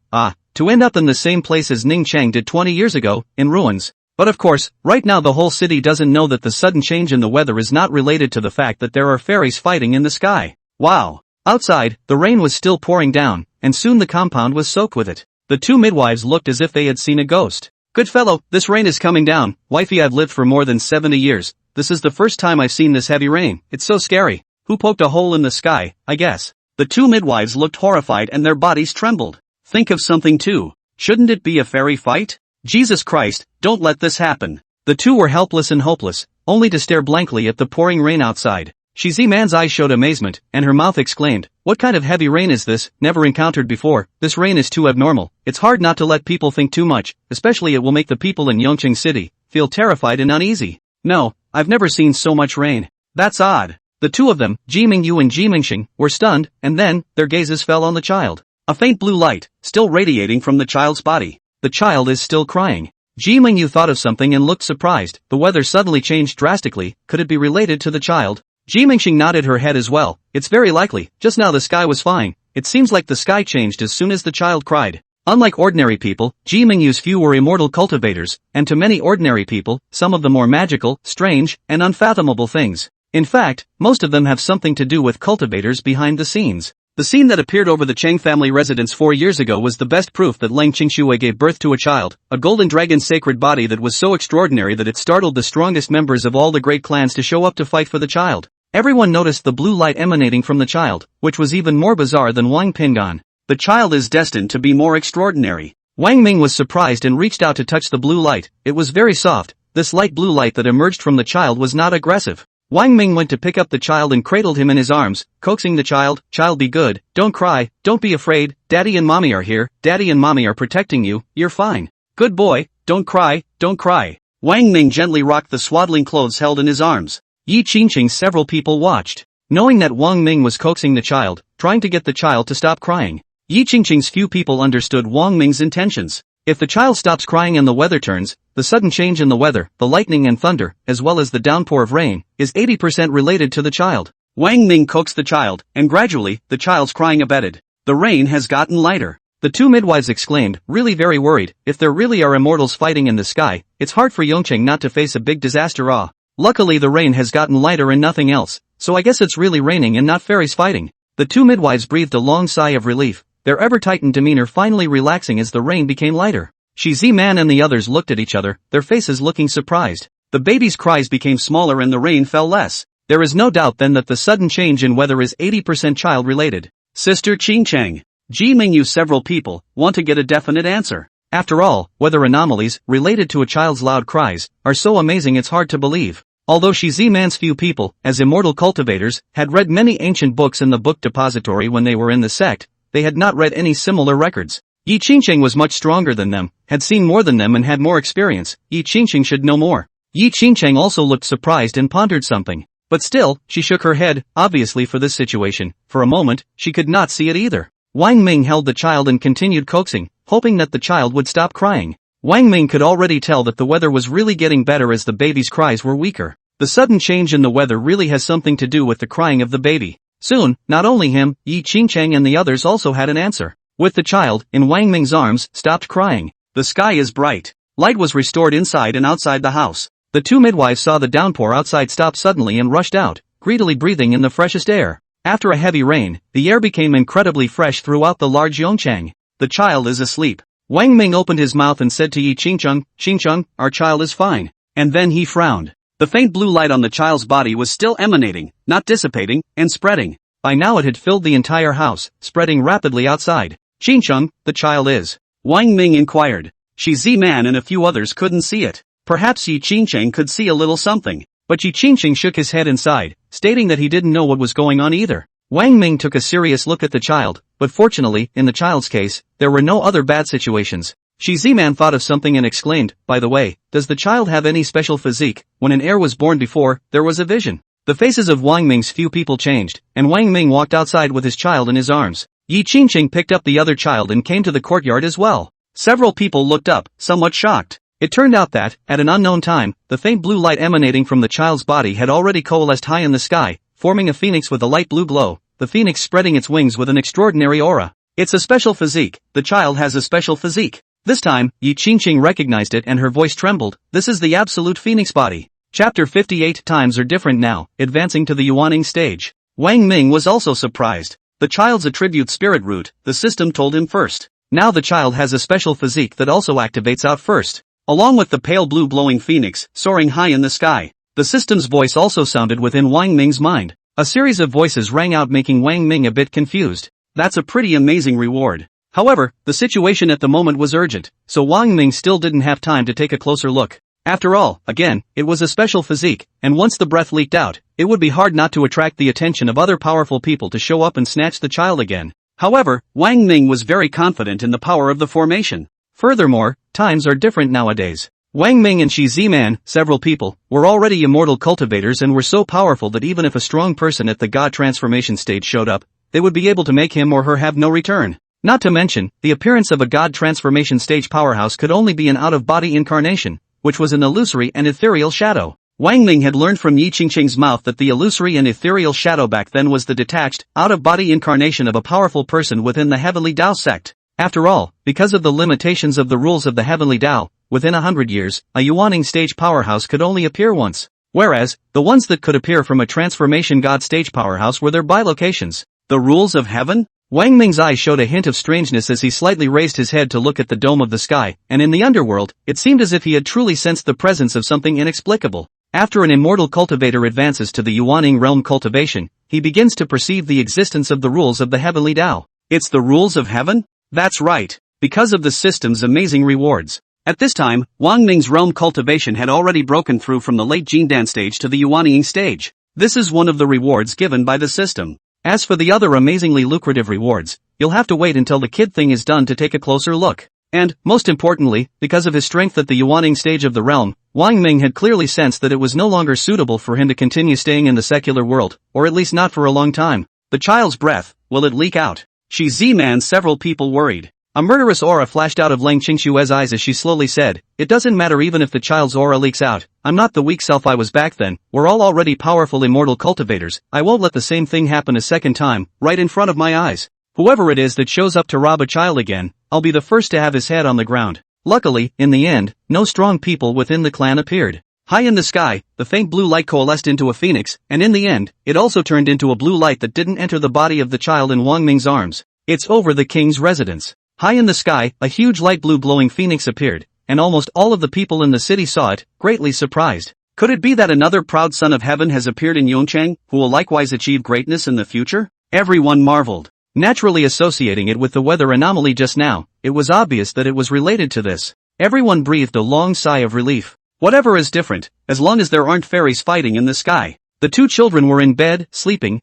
to end up in the same place as Ning Cheng did 20 years ago, in ruins. But of course, right now the whole city doesn't know that the sudden change in the weather is not related to the fact that there are fairies fighting in the sky. Wow! Outside, the rain was still pouring down, and soon the compound was soaked with it. The two midwives looked as if they had seen a ghost. Good fellow, this rain is coming down. Wifey, I've lived for more than 70 years. This is the first time I've seen this heavy rain. It's so scary. Who poked a hole in the sky, I guess? The two midwives looked horrified and their bodies trembled. Think of something too. Shouldn't it be a fairy fight? Jesus Christ, don't let this happen. The two were helpless and hopeless, only to stare blankly at the pouring rain outside. Shizi Man's eyes showed amazement, and her mouth exclaimed, "What kind of heavy rain is this? Never encountered before. This rain is too abnormal. It's hard not to let people think too much, especially it will make the people in Yeongcheon City feel terrified and uneasy. No, I've never seen so much rain. That's odd." The two of them, Ji Mingyu and Ji Mingxing, were stunned, and then, their gazes fell on the child. A faint blue light, still radiating from the child's body. The child is still crying. Ji Mingyu thought of something and looked surprised. The weather suddenly changed drastically. Could it be related to the child? Ji Mingxing nodded her head as well. It's very likely. Just now the sky was fine. It seems like the sky changed as soon as the child cried. Unlike ordinary people, Ji Mingyu's few were immortal cultivators, and to many ordinary people, some of them more magical, strange, and unfathomable things. In fact, most of them have something to do with cultivators behind the scenes. The scene that appeared over the Cheng family residence 4 years ago was the best proof that Leng Qingxue gave birth to a child, a golden dragon's sacred body that was so extraordinary that it startled the strongest members of all the great clans to show up to fight for the child. Everyone noticed the blue light emanating from the child, which was even more bizarre than Wang Ping'an. The child is destined to be more extraordinary. Wang Ming was surprised and reached out to touch the blue light. It was very soft. This light blue light that emerged from the child was not aggressive. Wang Ming went to pick up the child and cradled him in his arms, coaxing the child, "Child, be good, don't cry, don't be afraid, Daddy and Mommy are here, Daddy and Mommy are protecting you, you're fine. Good boy, don't cry, don't cry." Wang Ming gently rocked the swaddling clothes held in his arms. Yi Qingqing several people watched. Knowing that Wang Ming was coaxing the child, trying to get the child to stop crying, Yi Qingqing's few people understood Wang Ming's intentions. If the child stops crying and the weather turns, the sudden change in the weather, the lightning and thunder, as well as the downpour of rain, is 80% related to the child. Wang Ming coaxed the child, and gradually, the child's crying abated. The rain has gotten lighter. The two midwives exclaimed, really very worried. If there really are immortals fighting in the sky, it's hard for Yeongcheon not to face a big disaster. Luckily the rain has gotten lighter and nothing else, so I guess it's really raining and not fairies fighting. The two midwives breathed a long sigh of relief, their ever-tightened demeanor finally relaxing as the rain became lighter. Shizi Man and the others looked at each other, their faces looking surprised. The baby's cries became smaller and the rain fell less. There is no doubt then that the sudden change in weather is 80% child-related. Sister Qingcheng, Ji Mingyu, several people want to get a definite answer. After all, weather anomalies, related to a child's loud cries, are so amazing it's hard to believe. Although Shizi-man's few people, as immortal cultivators, had read many ancient books in the book depository when they were in the sect, they had not read any similar records. Yi Qingcheng was much stronger than them, had seen more than them and had more experience. Yi Qingcheng should know more. Yi Qingcheng also looked surprised and pondered something. But still, she shook her head, obviously for this situation. For a moment, she could not see it either. Wang Ming held the child and continued coaxing, hoping that the child would stop crying. Wang Ming could already tell that the weather was really getting better as the baby's cries were weaker. The sudden change in the weather really has something to do with the crying of the baby. Soon, not only him, Yi Qingcheng and the others also had an answer. With the child, in Wang Ming's arms, stopped crying. The sky is bright. Light was restored inside and outside the house. The two midwives saw the downpour outside stop suddenly and rushed out, greedily breathing in the freshest air. After a heavy rain, the air became incredibly fresh throughout the large Yongchang. The child is asleep. Wang Ming opened his mouth and said to Yi Qingcheng, our child is fine. And then he frowned. The faint blue light on the child's body was still emanating, not dissipating, and spreading. By now it had filled the entire house, spreading rapidly outside. Qingcheng, the child is? Wang Ming inquired. Shizi-man and a few others couldn't see it. Perhaps Yi Qingcheng could see a little something. But Yi Qingcheng shook his head and sighed, stating that he didn't know what was going on either. Wang Ming took a serious look at the child, but fortunately, in the child's case, there were no other bad situations. Shizi-man thought of something and exclaimed, by the way, does the child have any special physique? When an heir was born before, there was a vision. The faces of Wang Ming's few people changed, and Wang Ming walked outside with his child in his arms. Yi Qingcheng picked up the other child and came to the courtyard as well. Several people looked up, somewhat shocked. It turned out that, at an unknown time, the faint blue light emanating from the child's body had already coalesced high in the sky, forming a phoenix with a light blue glow, the phoenix spreading its wings with an extraordinary aura. It's a special physique. The child has a special physique. This time, Yi Qingcheng recognized it and her voice trembled. This is the absolute phoenix body. Chapter 58. Times are different now, advancing to the Yuaning stage. Wang Ming was also surprised. The child's attribute spirit root, the system told him first. Now the child has a special physique that also activates out first. Along with the pale blue glowing phoenix, soaring high in the sky. The system's voice also sounded within Wang Ming's mind. A series of voices rang out making Wang Ming a bit confused. That's a pretty amazing reward. However, the situation at the moment was urgent, so Wang Ming still didn't have time to take a closer look. After all, again, it was a special physique, and once the breath leaked out, it would be hard not to attract the attention of other powerful people to show up and snatch the child again. However, Wang Ming was very confident in the power of the formation. Furthermore, times are different nowadays. Wang Ming and Shizi-man, several people, were already immortal cultivators and were so powerful that even if a strong person at the god transformation stage showed up, they would be able to make him or her have no return. Not to mention, the appearance of a god transformation stage powerhouse could only be an out-of-body incarnation, which was an illusory and ethereal shadow. Wang Ming had learned from Yi Qingcheng's mouth that the illusory and ethereal shadow back then was the detached, out-of-body incarnation of a powerful person within the Heavenly Tao sect. After all, because of the limitations of the rules of the Heavenly Tao, within 100 years, a Yuaning stage powerhouse could only appear once. Whereas, the ones that could appear from a transformation god stage powerhouse were their bilocations. The rules of heaven? Wang Ming's eyes showed a hint of strangeness as he slightly raised his head to look at the dome of the sky, and in the underworld, it seemed as if he had truly sensed the presence of something inexplicable. After an immortal cultivator advances to the Yuaning realm cultivation, he begins to perceive the existence of the rules of the Heavenly Tao. It's the rules of heaven? That's right, because of the system's amazing rewards. At this time, Wang Ming's realm cultivation had already broken through from the late Jindan stage to the Yuaning stage. This is one of the rewards given by the system. As for the other amazingly lucrative rewards, you'll have to wait until the kid thing is done to take a closer look. And, most importantly, because of his strength at the Yuaning stage of the realm, Wang Ming had clearly sensed that it was no longer suitable for him to continue staying in the secular world, or at least not for a long time. The child's breath, will it leak out? Shizi-man, several people worried. A murderous aura flashed out of Leng Qingshue's eyes as she slowly said, it doesn't matter even if the child's aura leaks out. I'm not the weak self I was back then. We're all already powerful immortal cultivators. I won't let the same thing happen a second time, right in front of my eyes. Whoever it is that shows up to rob a child again, I'll be the first to have his head on the ground. Luckily, in the end, no strong people within the clan appeared. High in the sky, the faint blue light coalesced into a phoenix, and in the end, it also turned into a blue light that didn't enter the body of the child in Wang Ming's arms. It's over the king's residence. High in the sky, a huge light blue glowing phoenix appeared, and almost all of the people in the city saw it, greatly surprised. Could it be that another proud son of heaven has appeared in Yongchang, who will likewise achieve greatness in the future? Everyone marveled. Naturally associating it with the weather anomaly just now, it was obvious that it was related to this. Everyone breathed a long sigh of relief. Whatever is different, as long as there aren't fairies fighting in the sky. The two children were in bed, sleeping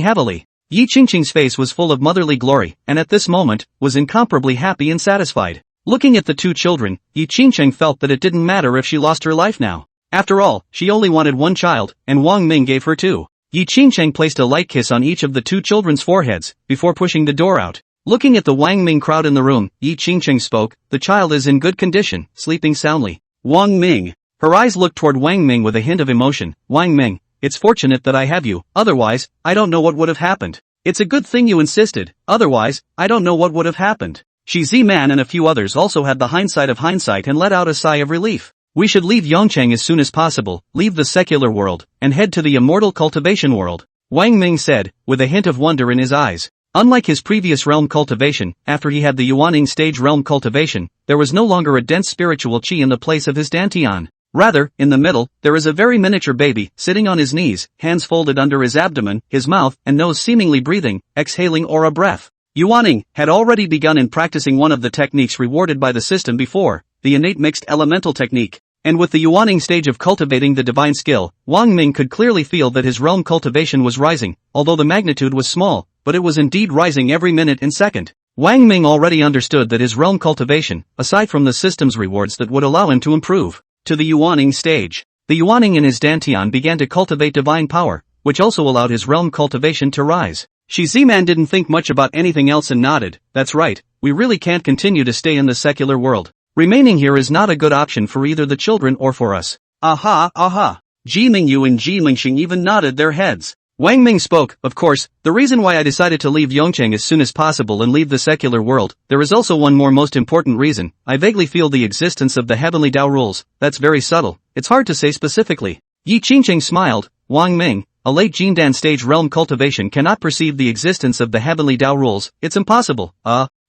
heavily. Yi Qingqing's face was full of motherly glory, and at this moment, was incomparably happy and satisfied. Looking at the two children, Yi Qingqing felt that it didn't matter if she lost her life now. After all, she only wanted one child, and Wang Ming gave her two. Yi Qingqing placed a light kiss on each of the two children's foreheads, before pushing the door out. Looking at the Wang Ming crowd in the room, Yi Qingqing spoke, "The child is in good condition, sleeping soundly." Wang Ming. Her eyes looked toward Wang Ming with a hint of emotion. "Wang Ming, it's fortunate that I have you, otherwise, I don't know what would have happened. It's a good thing you insisted, otherwise, I don't know what would have happened." Shi Ziman and a few others also had the hindsight of hindsight and let out a sigh of relief. "We should leave Yongcheng as soon as possible, leave the secular world, and head to the immortal cultivation world," Wang Ming said, with a hint of wonder in his eyes. Unlike his previous realm cultivation, after he had the Yuaning stage realm cultivation, there was no longer a dense spiritual qi in the place of his dantian. Rather, in the middle, there is a very miniature baby, sitting on his knees, hands folded under his abdomen, his mouth and nose seemingly breathing, exhaling aura breath. Yuaning had already begun in practicing one of the techniques rewarded by the system before, the innate mixed elemental technique. And with the Yuaning stage of cultivating the divine skill, Wang Ming could clearly feel that his realm cultivation was rising, although the magnitude was small, but it was indeed rising every minute and second. Wang Ming already understood that his realm cultivation, aside from the system's rewards that would allow him to improve to the Yuaning stage, the Yuaning in his dantian began to cultivate divine power, which also allowed his realm cultivation to rise. Shi Ziman didn't think much about anything else and nodded. "That's right, we really can't continue to stay in the secular world. Remaining here is not a good option for either the children or for us." "Aha, aha." Ji Mingyu and Ji Mingxing even nodded their heads. Wang Ming spoke, "Of course, the reason why I decided to leave Yongcheng as soon as possible and leave the secular world, there is also one more most important reason. I vaguely feel the existence of the heavenly Tao rules. That's very subtle, it's hard to say specifically." Yi Qingqing smiled. "Wang Ming, a late Jindan stage realm cultivation cannot perceive the existence of the heavenly Tao rules, it's impossible."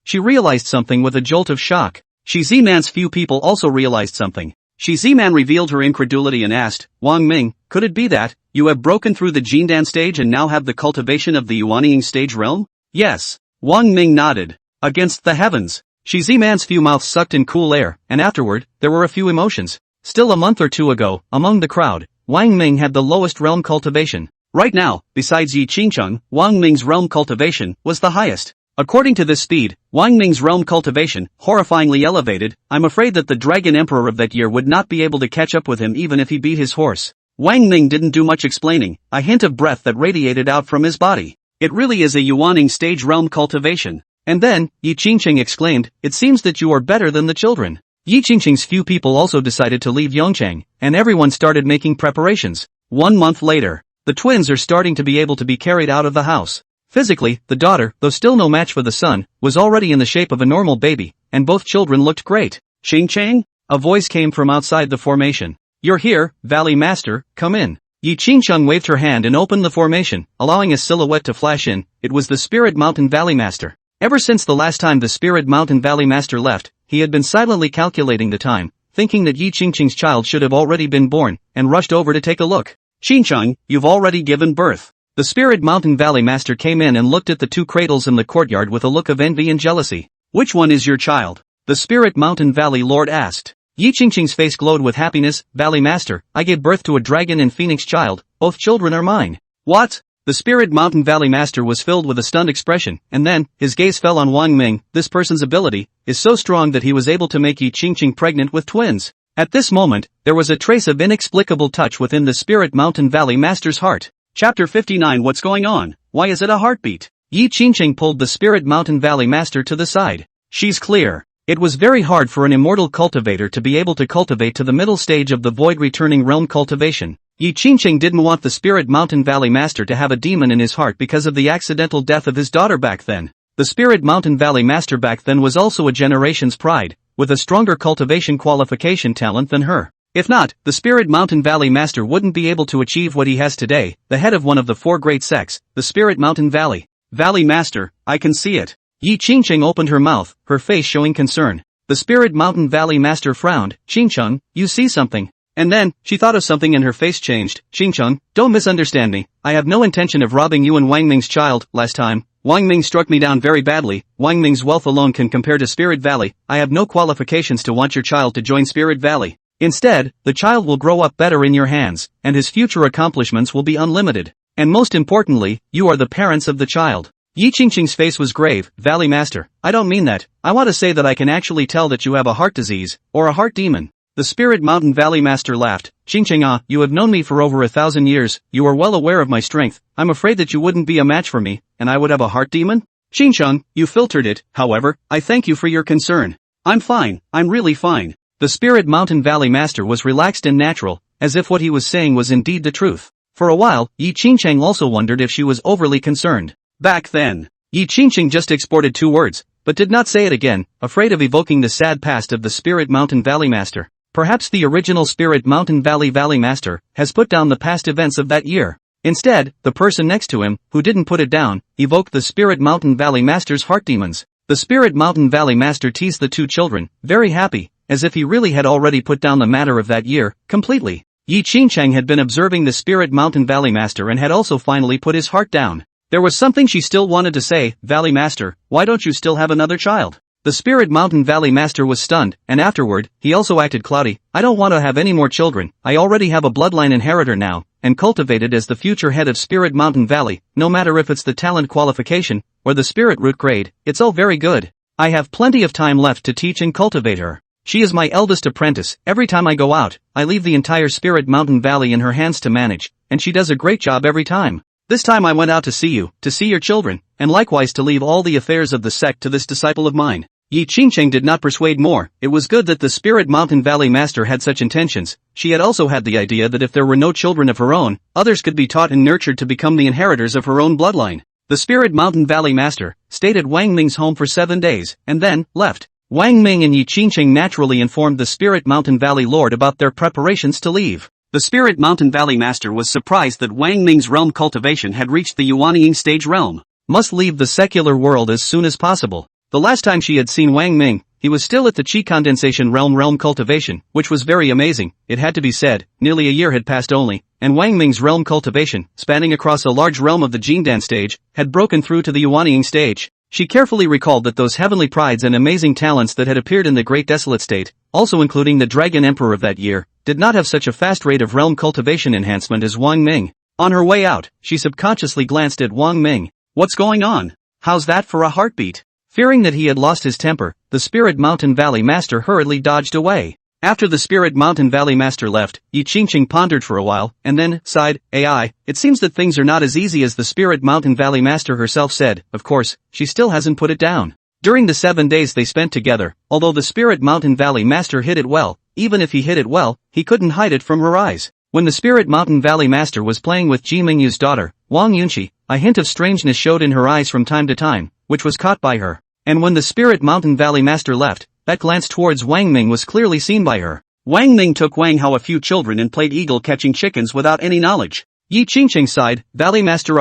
She realized something with a jolt of shock. Shi Ziman's few people also realized something. Shi Ziman revealed her incredulity and asked, "Wang Ming, could it be that you have broken through the Jindan stage and now have the cultivation of the Yuaning stage realm?" "Yes." Wang Ming nodded. "Against the heavens." Shi Ziman's few mouths sucked in cool air, and afterward, there were a few emotions. Still a month or two ago, among the crowd, Wang Ming had the lowest realm cultivation. Right now, besides Yi Qingcheng, Wang Ming's realm cultivation was the highest. According to this speed, Wang Ming's realm cultivation, horrifyingly elevated, I'm afraid that the Dragon Emperor of that year would not be able to catch up with him even if he beat his horse. Wang Ming didn't do much explaining, a hint of breath that radiated out from his body. It really is a Yuaning stage realm cultivation. And then, Yi Qingqing exclaimed, "It seems that you are better than the children." Yi Qingqing's few people also decided to leave Yongcheng, and everyone started making preparations. 1 month later, the twins are starting to be able to be carried out of the house. Physically, the daughter, though still no match for the son, was already in the shape of a normal baby, and both children looked great. "Qingcheng?" A voice came from outside the formation. "You're here, Valley Master, come in." Yi Qingcheng waved her hand and opened the formation, allowing a silhouette to flash in. It was the Spirit Mountain Valley Master. Ever since the last time the Spirit Mountain Valley Master left, he had been silently calculating the time, thinking that Yi Qingqing's child should have already been born, and rushed over to take a look. "Qingcheng, you've already given birth." The Spirit Mountain Valley Master came in and looked at the two cradles in the courtyard with a look of envy and jealousy. "Which one is your child?" the Spirit Mountain Valley Lord asked. Yi Qingqing's face glowed with happiness. "Valley Master, I gave birth to a dragon and phoenix child, both children are mine." "What?" The Spirit Mountain Valley Master was filled with a stunned expression, and then, his gaze fell on Wang Ming. This person's ability is so strong that he was able to make Yi Qingqing pregnant with twins. At this moment, there was a trace of inexplicable touch within the Spirit Mountain Valley Master's heart. Chapter 59. What's going on? Why is it a heartbeat? Yi Qingqing pulled the Spirit Mountain Valley Master to the side. "She's clear." It was very hard for an immortal cultivator to be able to cultivate to the middle stage of the void returning realm cultivation. Yi Qingqing didn't want the Spirit Mountain Valley Master to have a demon in his heart because of the accidental death of his daughter back then. The Spirit Mountain Valley Master back then was also a generation's pride, with a stronger cultivation qualification talent than her. If not, the Spirit Mountain Valley Master wouldn't be able to achieve what he has today, the head of one of the 4 great sects, the Spirit Mountain Valley. "Valley Master, I can see it." Yi Qingqing opened her mouth, her face showing concern. The Spirit Mountain Valley Master frowned. "Qingcheng, you see something?" And then, she thought of something and her face changed. "Qingcheng, don't misunderstand me, I have no intention of robbing you and Wang Ming's child. Last time, Wang Ming struck me down very badly. Wang Ming's wealth alone can compare to Spirit Valley. I have no qualifications to want your child to join Spirit Valley." Instead, the child will grow up better in your hands, and his future accomplishments will be unlimited. And most importantly, you are the parents of the child. Yi Qingqing's face was grave. Valley Master, I don't mean that. I want to say that I can actually tell that you have a heart disease, or a heart demon. The Spirit Mountain Valley Master laughed. Qingqing, you have known me for over 1,000 years, you are well aware of my strength. I'm afraid that you wouldn't be a match for me, and I would have a heart demon? Qingqing, you filtered it. However, I thank you for your concern. I'm fine, I'm really fine. The Spirit Mountain Valley Master was relaxed and natural, as if what he was saying was indeed the truth. For a while, Yi Qingqing also wondered if she was overly concerned. Back then, Yi Qingqing just exported 2 words, but did not say it again, afraid of evoking the sad past of the Spirit Mountain Valley Master. Perhaps the original Spirit Mountain Valley Master has put down the past events of that year. Instead, the person next to him, who didn't put it down, evoked the Spirit Mountain Valley Master's heart demons. The Spirit Mountain Valley Master teased the 2 children, very happy, as if he really had already put down the matter of that year, completely. Yi Qingqing had been observing the Spirit Mountain Valley Master and had also finally put his heart down. There was something she still wanted to say. Valley Master, why don't you still have another child? The Spirit Mountain Valley Master was stunned, and afterward, he also acted cloudy. I don't want to have any more children. I already have a bloodline inheritor now, and cultivated as the future head of Spirit Mountain Valley, no matter if it's the talent qualification, or the spirit root grade, it's all very good. I have plenty of time left to teach and cultivate her. She is my eldest apprentice. Every time I go out, I leave the entire Spirit Mountain Valley in her hands to manage, and she does a great job every time. This time I went out to see you, to see your children, and likewise to leave all the affairs of the sect to this disciple of mine. Yi Qingqing did not persuade more. It was good that the Spirit Mountain Valley Master had such intentions. She had also had the idea that if there were no children of her own, others could be taught and nurtured to become the inheritors of her own bloodline. The Spirit Mountain Valley Master stayed at Wang Ming's home for 7 days, and then left. Wang Ming and Yi Qingqing naturally informed the Spirit Mountain Valley Lord about their preparations to leave. The Spirit Mountain Valley Master was surprised that Wang Ming's realm cultivation had reached the Yuanying stage realm. Must leave the secular world as soon as possible. The last time she had seen Wang Ming, he was still at the Qi condensation realm cultivation, which was very amazing. It had to be said, nearly a year had passed only, and Wang Ming's realm cultivation, spanning across a large realm of the Jindan stage, had broken through to the Yuanying stage. She carefully recalled that those heavenly prides and amazing talents that had appeared in the Great Desolate State, also including the Dragon Emperor of that year, did not have such a fast rate of realm cultivation enhancement as Wang Ming. On her way out, she subconsciously glanced at Wang Ming. What's going on? How's that for a heartbeat? Fearing that he had lost his temper, the Spirit Mountain Valley Master hurriedly dodged away. After the Spirit Mountain Valley Master left, Yi Qingqing pondered for a while, and then sighed. AI, it seems that things are not as easy as the Spirit Mountain Valley Master herself said. Of course, she still hasn't put it down. During the 7 days they spent together, although the Spirit Mountain Valley Master hid it well, even if he hid it well, he couldn't hide it from her eyes. When the Spirit Mountain Valley Master was playing with Ji Mingyu's daughter, Wang Yunqi, a hint of strangeness showed in her eyes from time to time, which was caught by her. And when the Spirit Mountain Valley Master left, that glance towards Wang Ming was clearly seen by her. Wang Ming took Wang Hao a few children and played eagle catching chickens without any knowledge. Yi Qingqing sighed. Valley Master,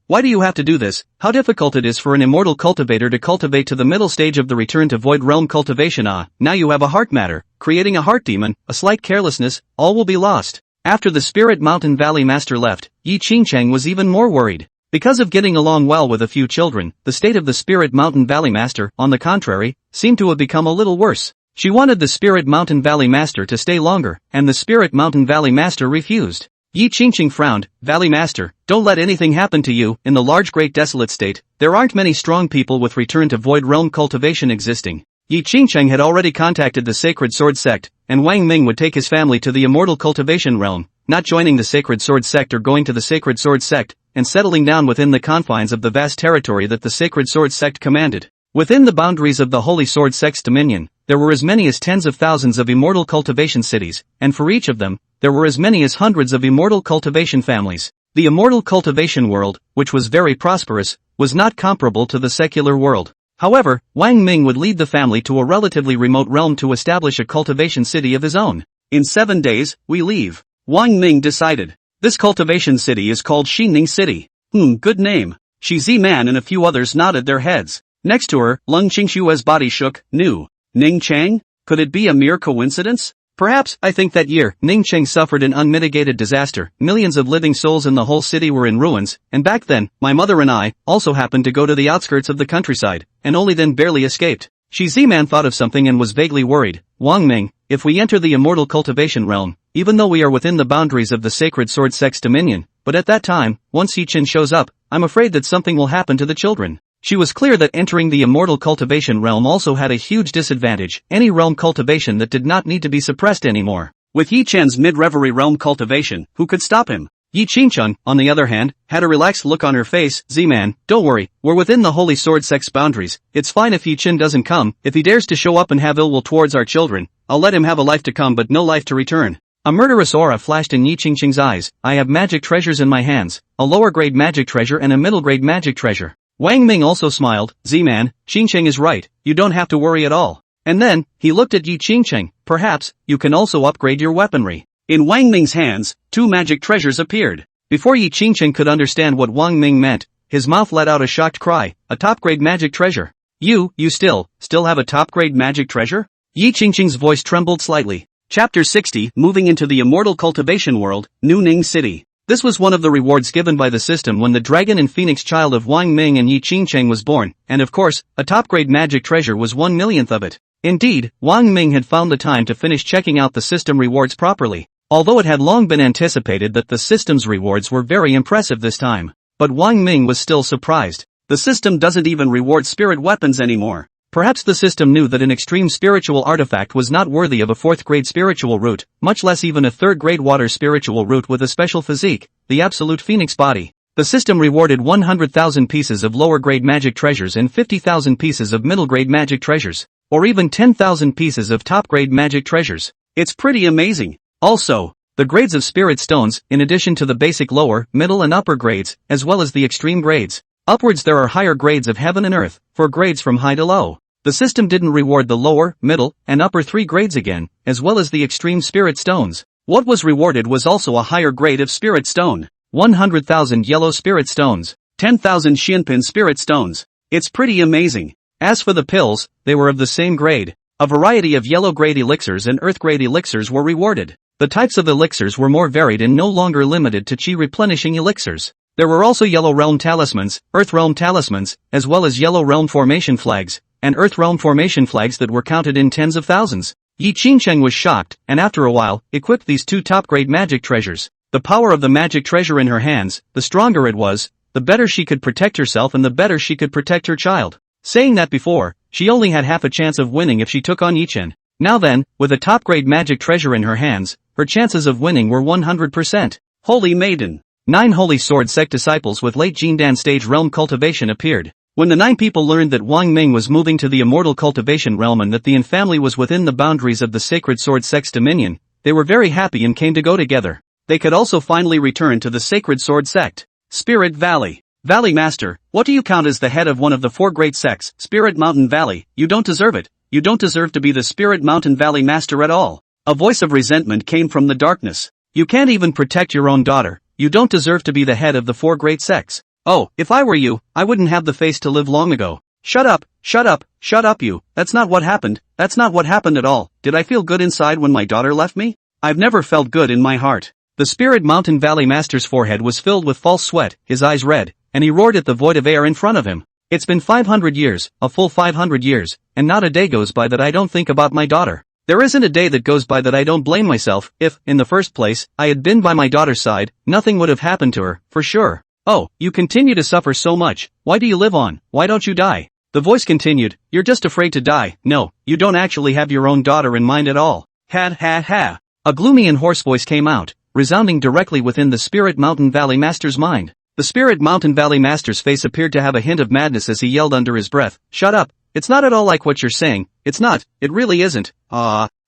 why do you have to do this? How difficult it is for an immortal cultivator to cultivate to the middle stage of the return to void realm cultivation. Now you have a heart matter, creating a heart demon, a slight carelessness, all will be lost. After the Spirit Mountain Valley Master left, Yi Qingqing was even more worried. Because of getting along well with a few children, the state of the Spirit Mountain Valley Master, on the contrary, seemed to have become a little worse. She wanted the Spirit Mountain Valley Master to stay longer, and the Spirit Mountain Valley Master refused. Yi Qingqing frowned. Valley Master, don't let anything happen to you. In the large Great Desolate State, there aren't many strong people with return to void realm cultivation existing. Yi Qingqing had already contacted the Sacred Sword Sect, and Wang Ming would take his family to the Immortal Cultivation Realm, not joining the Sacred Sword Sect or going to the Sacred Sword Sect, and settling down within the confines of the vast territory that the Sacred Sword Sect commanded. Within the boundaries of the Holy Sword Sect's dominion, there were as many as tens of thousands of immortal cultivation cities, and for each of them, there were as many as hundreds of immortal cultivation families. The immortal cultivation world, which was very prosperous, was not comparable to the secular world. However, Wang Ming would lead the family to a relatively remote realm to establish a cultivation city of his own. In 7 days, we leave. Wang Ming decided. This cultivation city is called Xining City. Good name. Shi Ziman and a few others nodded their heads. Next to her, Lung Qingshua's body shook. New. Ning Chang? Could it be a mere coincidence? Perhaps. I think that year, Ning Cheng suffered an unmitigated disaster. Millions of living souls in the whole city were in ruins, and back then, my mother and I also happened to go to the outskirts of the countryside, and only then barely escaped. Shi Ziman thought of something and was vaguely worried. Wang Ming, if we enter the immortal cultivation realm, even though we are within the boundaries of the sacred sword sect's dominion, but at that time, once Yi-Chin shows up, I'm afraid that something will happen to the children. She was clear that entering the immortal cultivation realm also had a huge disadvantage, any realm cultivation that did not need to be suppressed anymore. With Yi-Chen's mid-reverie realm cultivation, who could stop him? Yi-Chin-chun, on the other hand, had a relaxed look on her face. Z-man, don't worry, we're within the holy sword sect's boundaries, it's fine if Yi-Chin doesn't come, if he dares to show up and have ill will towards our children, I'll let him have a life to come but no life to return. A murderous aura flashed in Yi-Ching-ching's eyes. I have magic treasures in my hands, a lower grade magic treasure and a middle grade magic treasure. Wang Ming also smiled. Z-man, Xingqing is right, you don't have to worry at all. And then, he looked at Yi-Ching-ching, perhaps, you can also upgrade your weaponry. In Wang Ming's hands, 2 magic treasures appeared. Before Yi-Ching-ching could understand what Wang Ming meant, his mouth let out a shocked cry, a top-grade magic treasure. You still have a top-grade magic treasure? Yi-Ching-ching's voice trembled slightly. Chapter 60, Moving into the Immortal Cultivation World, New Ning City. This was one of the rewards given by the system when the dragon and phoenix child of Wang Ming and Yi-Ching-ching was born, and of course, a top-grade magic treasure was 1/1,000,000th of it. Indeed, Wang Ming had found the time to finish checking out the system rewards properly. Although it had long been anticipated that the system's rewards were very impressive this time. But Wang Ming was still surprised. The system doesn't even reward spirit weapons anymore. Perhaps the system knew that an extreme spiritual artifact was not worthy of a 4th grade spiritual root, much less even a 3rd grade water spiritual root with a special physique, the absolute phoenix body. The system rewarded 100,000 pieces of lower grade magic treasures and 50,000 pieces of middle grade magic treasures, or even 10,000 pieces of top grade magic treasures. It's pretty amazing. Also, the grades of spirit stones, in addition to the basic lower, middle and upper grades, as well as the extreme grades. Upwards there are higher grades of heaven and earth, for grades from high to low. The system didn't reward the lower, middle, and upper 3 grades again, as well as the extreme spirit stones. What was rewarded was also a higher grade of spirit stone. 100,000 yellow spirit stones. 10,000 Xianpin spirit stones. It's pretty amazing. As for the pills, they were of the same grade. A variety of yellow grade elixirs and earth grade elixirs were rewarded. The types of elixirs were more varied and no longer limited to chi replenishing elixirs. There were also yellow realm talismans, earth realm talismans, as well as yellow realm formation flags, and earth realm formation flags that were counted in tens of thousands. Yi-Ching-cheng was shocked, and after a while, equipped these 2 top-grade magic treasures. The power of the magic treasure in her hands, the stronger it was, the better she could protect herself and the better she could protect her child. Saying that before, she only had half a chance of winning if she took on Yi-Chen. Now then, with a top-grade magic treasure in her hands, her chances of winning were 100%. Holy Maiden. 9 Holy Sword Sect disciples with late Jindan stage realm cultivation appeared. When the 9 people learned that Wang Ming was moving to the immortal cultivation realm and that the Yin family was within the boundaries of the sacred sword sect's dominion, they were very happy and came to go together. They could also finally return to the sacred sword sect. Spirit Valley. Valley Master, what do you count as the head of one of the 4 great sects, Spirit Mountain Valley? You don't deserve it. You don't deserve to be the Spirit Mountain Valley Master at all. A voice of resentment came from the darkness. You can't even protect your own daughter. You don't deserve to be the head of the 4 great sects. Oh, if I were you, I wouldn't have the face to live long ago. Shut up, shut up, shut up you. That's not what happened. That's not what happened at all. Did I feel good inside when my daughter left me? I've never felt good in my heart. The Spirit Mountain Valley Master's forehead was filled with false sweat, his eyes red, and he roared at the void of air in front of him. It's been 500 years, a full 500 years, and not a day goes by that I don't think about my daughter. There isn't a day that goes by that I don't blame myself. If, in the first place, I had been by my daughter's side, nothing would have happened to her, for sure. Oh, you continue to suffer so much. Why do you live on? Why don't you die? The voice continued, you're just afraid to die. No, you don't actually have your own daughter in mind at all. Ha ha ha. A gloomy and hoarse voice came out, resounding directly within the Spirit Mountain Valley Master's mind. The Spirit Mountain Valley Master's face appeared to have a hint of madness as he yelled under his breath, shut up. It's not at all like what you're saying. It's not. It really isn't.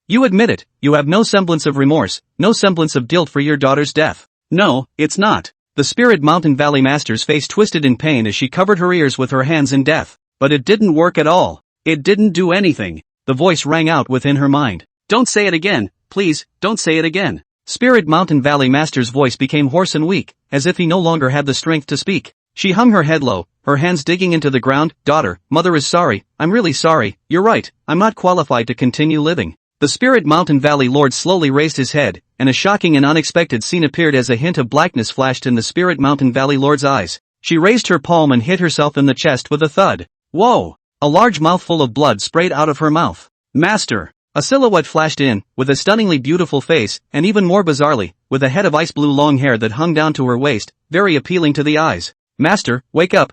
You admit it. You have no semblance of remorse, no semblance of guilt for your daughter's death. No, it's not. The Spirit Mountain Valley Master's face twisted in pain as she covered her ears with her hands in death. But it didn't work at all. It didn't do anything. The voice rang out within her mind. Don't say it again. Please, don't say it again. Spirit Mountain Valley Master's voice became hoarse and weak, as if he no longer had the strength to speak. She hung her head low, her hands digging into the ground. Daughter, mother is sorry. I'm really sorry. You're right. I'm not qualified to continue living. The Spirit Mountain Valley Lord slowly raised his head, and a shocking and unexpected scene appeared as a hint of blackness flashed in the Spirit Mountain Valley Lord's eyes. She raised her palm and hit herself in the chest with a thud. Whoa! A large mouthful of blood sprayed out of her mouth. Master! A silhouette flashed in, with a stunningly beautiful face, and even more bizarrely, with a head of ice blue long hair that hung down to her waist, very appealing to the eyes. Master, wake up,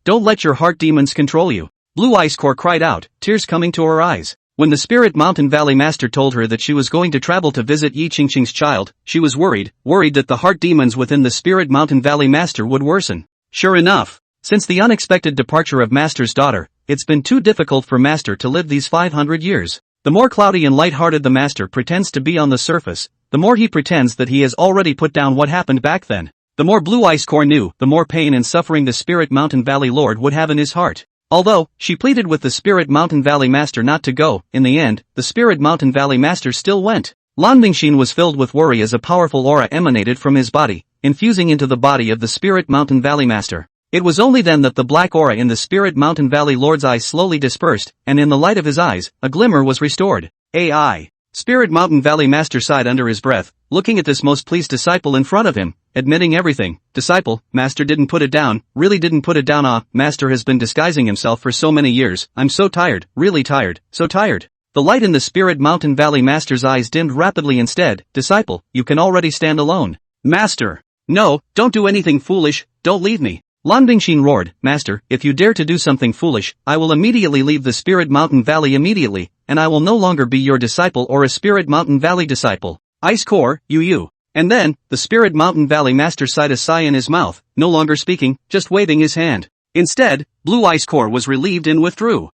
don't let your heart demons control you. Blue Ice Core cried out, tears coming to her eyes. When the Spirit Mountain Valley Master told her that she was going to travel to visit Yi Qingqing's child, she was worried that the heart demons within the Spirit Mountain Valley Master would worsen. Sure enough, since the unexpected departure of Master's daughter, it's been too difficult for Master to live these 500 years. The more cloudy and light-hearted the Master pretends to be on the surface, the more he pretends that he has already put down what happened back then. The more Blue Ice Core knew, the more pain and suffering the Spirit Mountain Valley Lord would have in his heart. Although, she pleaded with the Spirit Mountain Valley Master not to go, in the end, the Spirit Mountain Valley Master still went. Lan Mingxin was filled with worry as a powerful aura emanated from his body, infusing into the body of the Spirit Mountain Valley Master. It was only then that the black aura in the Spirit Mountain Valley Lord's eyes slowly dispersed, and in the light of his eyes, a glimmer was restored. AI. Spirit Mountain Valley Master sighed under his breath, looking at this most pleased disciple in front of him, admitting everything. Disciple, Master didn't put it down, really didn't put it down. Master has been disguising himself for so many years, I'm so tired, really tired, so tired. The light in the Spirit Mountain Valley Master's eyes dimmed rapidly instead. Disciple, you can already stand alone. Master. No, don't do anything foolish, don't leave me. Lan Bingxin roared, Master, if you dare to do something foolish, I will immediately leave the Spirit Mountain Valley immediately, and I will no longer be your disciple or a Spirit Mountain Valley disciple. Ice Core, you. And then, the Spirit Mountain Valley Master sighed a sigh in his mouth, no longer speaking, just waving his hand. Instead, Blue Ice Core was relieved and withdrew.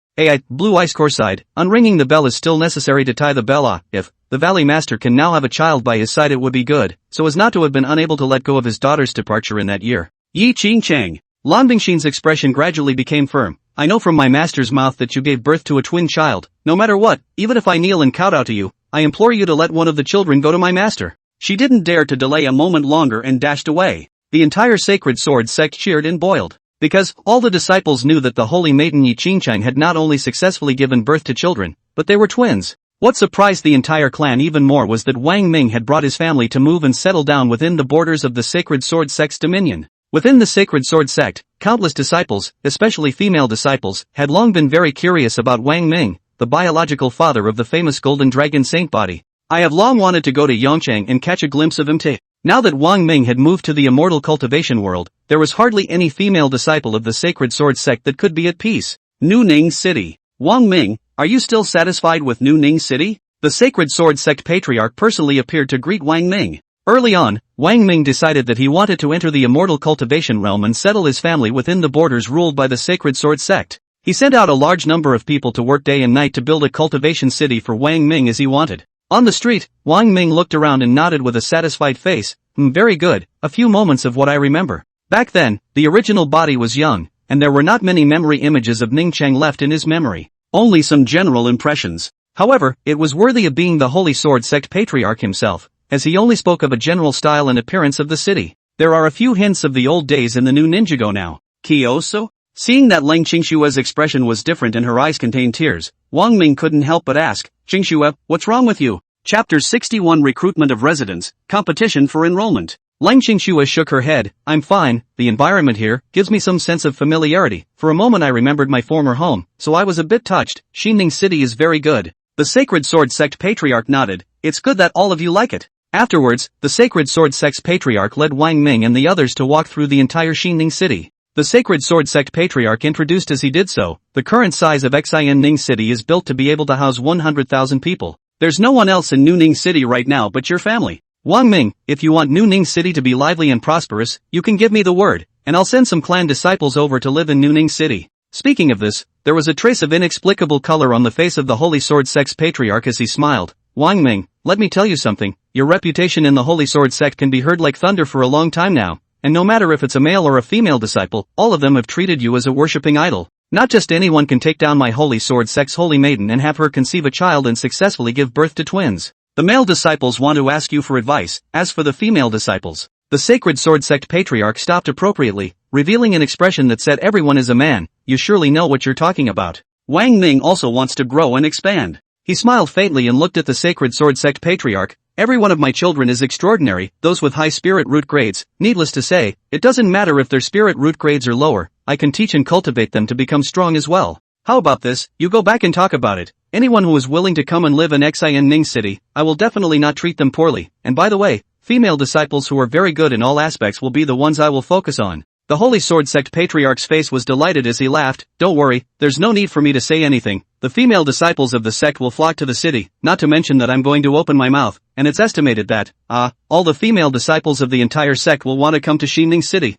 Blue Ice Core sighed, unringing the bell is still necessary to tie the bell. If the Valley Master can now have a child by his side it would be good, so as not to have been unable to let go of his daughter's departure in that year. Yi Qingqing. Lan Bingxin's expression gradually became firm. I know from my master's mouth that you gave birth to a twin child. No matter what, even if I kneel and kowtow to you, I implore you to let one of the children go to my master. She didn't dare to delay a moment longer and dashed away. The entire Sacred Sword sect cheered and boiled. Because all the disciples knew that the holy maiden Yi Qingqing had not only successfully given birth to children, but they were twins. What surprised the entire clan even more was that Wang Ming had brought his family to move and settle down within the borders of the Sacred Sword sect's dominion. Within the Sacred Sword sect, countless disciples, especially female disciples, had long been very curious about Wang Ming, the biological father of the famous Golden Dragon Saint body. I have long wanted to go to Yongchang and catch a glimpse of him too. Now that Wang Ming had moved to the immortal cultivation world, there was hardly any female disciple of the Sacred Sword sect that could be at peace. New Ning City. Wang Ming, are you still satisfied with New Ning City? The Sacred Sword sect patriarch personally appeared to greet Wang Ming. Early on, Wang Ming decided that he wanted to enter the immortal cultivation realm and settle his family within the borders ruled by the Sacred Sword sect. He sent out a large number of people to work day and night to build a cultivation city for Wang Ming as he wanted. On the street, Wang Ming looked around and nodded with a satisfied face. Very good, a few moments of what I remember. Back then, the original body was young, and there were not many memory images of Ningchang left in his memory. Only some general impressions. However, it was worthy of being the Holy Sword sect patriarch himself, as he only spoke of a general style and appearance of the city. There are a few hints of the old days in the new Ninjago now. Kyoso? Seeing that Leng Qingshua's expression was different and her eyes contained tears, Wang Ming couldn't help but ask, Qingshua, what's wrong with you? Chapter 61 Recruitment of Residents, Competition for Enrollment. Leng Qingshua shook her head, I'm fine, the environment here gives me some sense of familiarity. For a moment I remembered my former home, so I was a bit touched. Xining City is very good. The Sacred Sword sect patriarch nodded, it's good that all of you like it. Afterwards, the Sacred Sword sect's patriarch led Wang Ming and the others to walk through the entire Xining City. The Sacred Sword sect patriarch introduced as he did so, the current size of Xining City is built to be able to house 100,000 people. There's no one else in New Ning City right now but your family. Wang Ming, if you want New Ning City to be lively and prosperous, you can give me the word, and I'll send some clan disciples over to live in New Ning City. Speaking of this, there was a trace of inexplicable color on the face of the Holy Sword sect's patriarch as he smiled. Wang Ming, let me tell you something, your reputation in the Holy Sword sect can be heard like thunder for a long time now, and no matter if it's a male or a female disciple, all of them have treated you as a worshipping idol. Not just anyone can take down my Holy Sword sect's holy maiden and have her conceive a child and successfully give birth to twins. The male disciples want to ask you for advice, as for the female disciples. The Sacred Sword sect patriarch stopped appropriately, revealing an expression that said everyone is a man, you surely know what you're talking about. Wang Ming also wants to grow and expand. He smiled faintly and looked at the Sacred Sword sect patriarch. Every one of my children is extraordinary, those with high spirit root grades. Needless to say, it doesn't matter if their spirit root grades are lower, I can teach and cultivate them to become strong as well. How about this, you go back and talk about it. Anyone who is willing to come and live in Xin Ning City, I will definitely not treat them poorly, and by the way, female disciples who are very good in all aspects will be the ones I will focus on. The Holy Sword Sect Patriarch's face was delighted as he laughed. Don't worry, there's no need for me to say anything. The female disciples of the sect will flock to the city, not to mention that I'm going to open my mouth, and it's estimated that, all the female disciples of the entire sect will want to come to Xining City.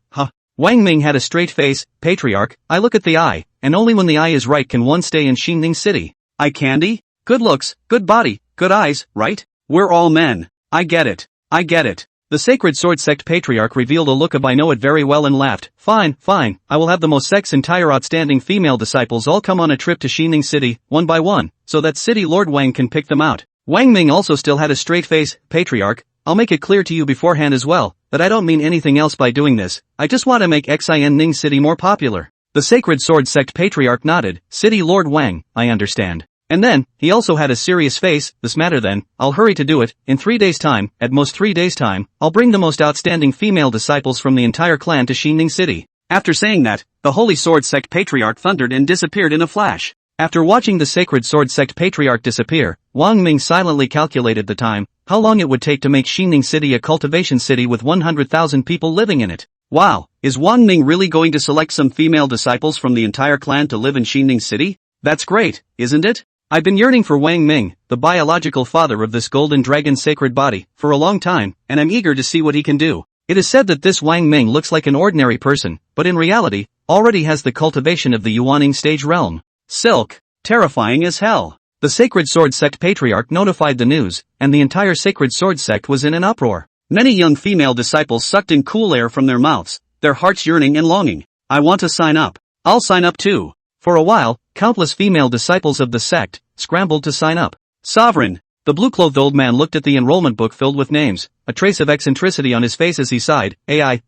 Wang Ming had a straight face. Patriarch, I look at the eye, and only when the eye is right can one stay in Xining City. Eye candy? Good looks, good body, good eyes, right? We're all men. I get it. I get it. The Sacred Sword Sect Patriarch revealed a look of I know it very well and laughed. Fine, I will have the most sect's entire outstanding female disciples all come on a trip to Xining City, one by one, so that City Lord Wang can pick them out. Wang Ming also still had a straight face. Patriarch, I'll make it clear to you beforehand as well, that I don't mean anything else by doing this. I just want to make Xin Ning City more popular. The Sacred Sword Sect Patriarch nodded. City Lord Wang, I understand. And then, he also had a serious face. This matter then, I'll hurry to do it. In 3 days' time, at most 3 days' time, I'll bring the most outstanding female disciples from the entire clan to Xining City. After saying that, the Holy Sword Sect Patriarch thundered and disappeared in a flash. After watching the Sacred Sword Sect Patriarch disappear, Wang Ming silently calculated the time, how long it would take to make Xining City a cultivation city with 100,000 people living in it. Wow, is Wang Ming really going to select some female disciples from the entire clan to live in Xining City? That's great, isn't it? I've been yearning for Wang Ming, the biological father of this golden dragon sacred body, for a long time, and I'm eager to see what he can do. It is said that this Wang Ming looks like an ordinary person, but in reality, already has the cultivation of the Yuaning stage realm. Silk. Terrifying as hell. The Sacred Sword Sect Patriarch notified the news, and the entire Sacred Sword Sect was in an uproar. Many young female disciples sucked in cool air from their mouths, their hearts yearning and longing. I want to sign up. I'll sign up too. For a while, countless female disciples of the sect scrambled to sign up. Sovereign. The blue-clothed old man looked at the enrollment book filled with names, a trace of eccentricity on his face as he sighed.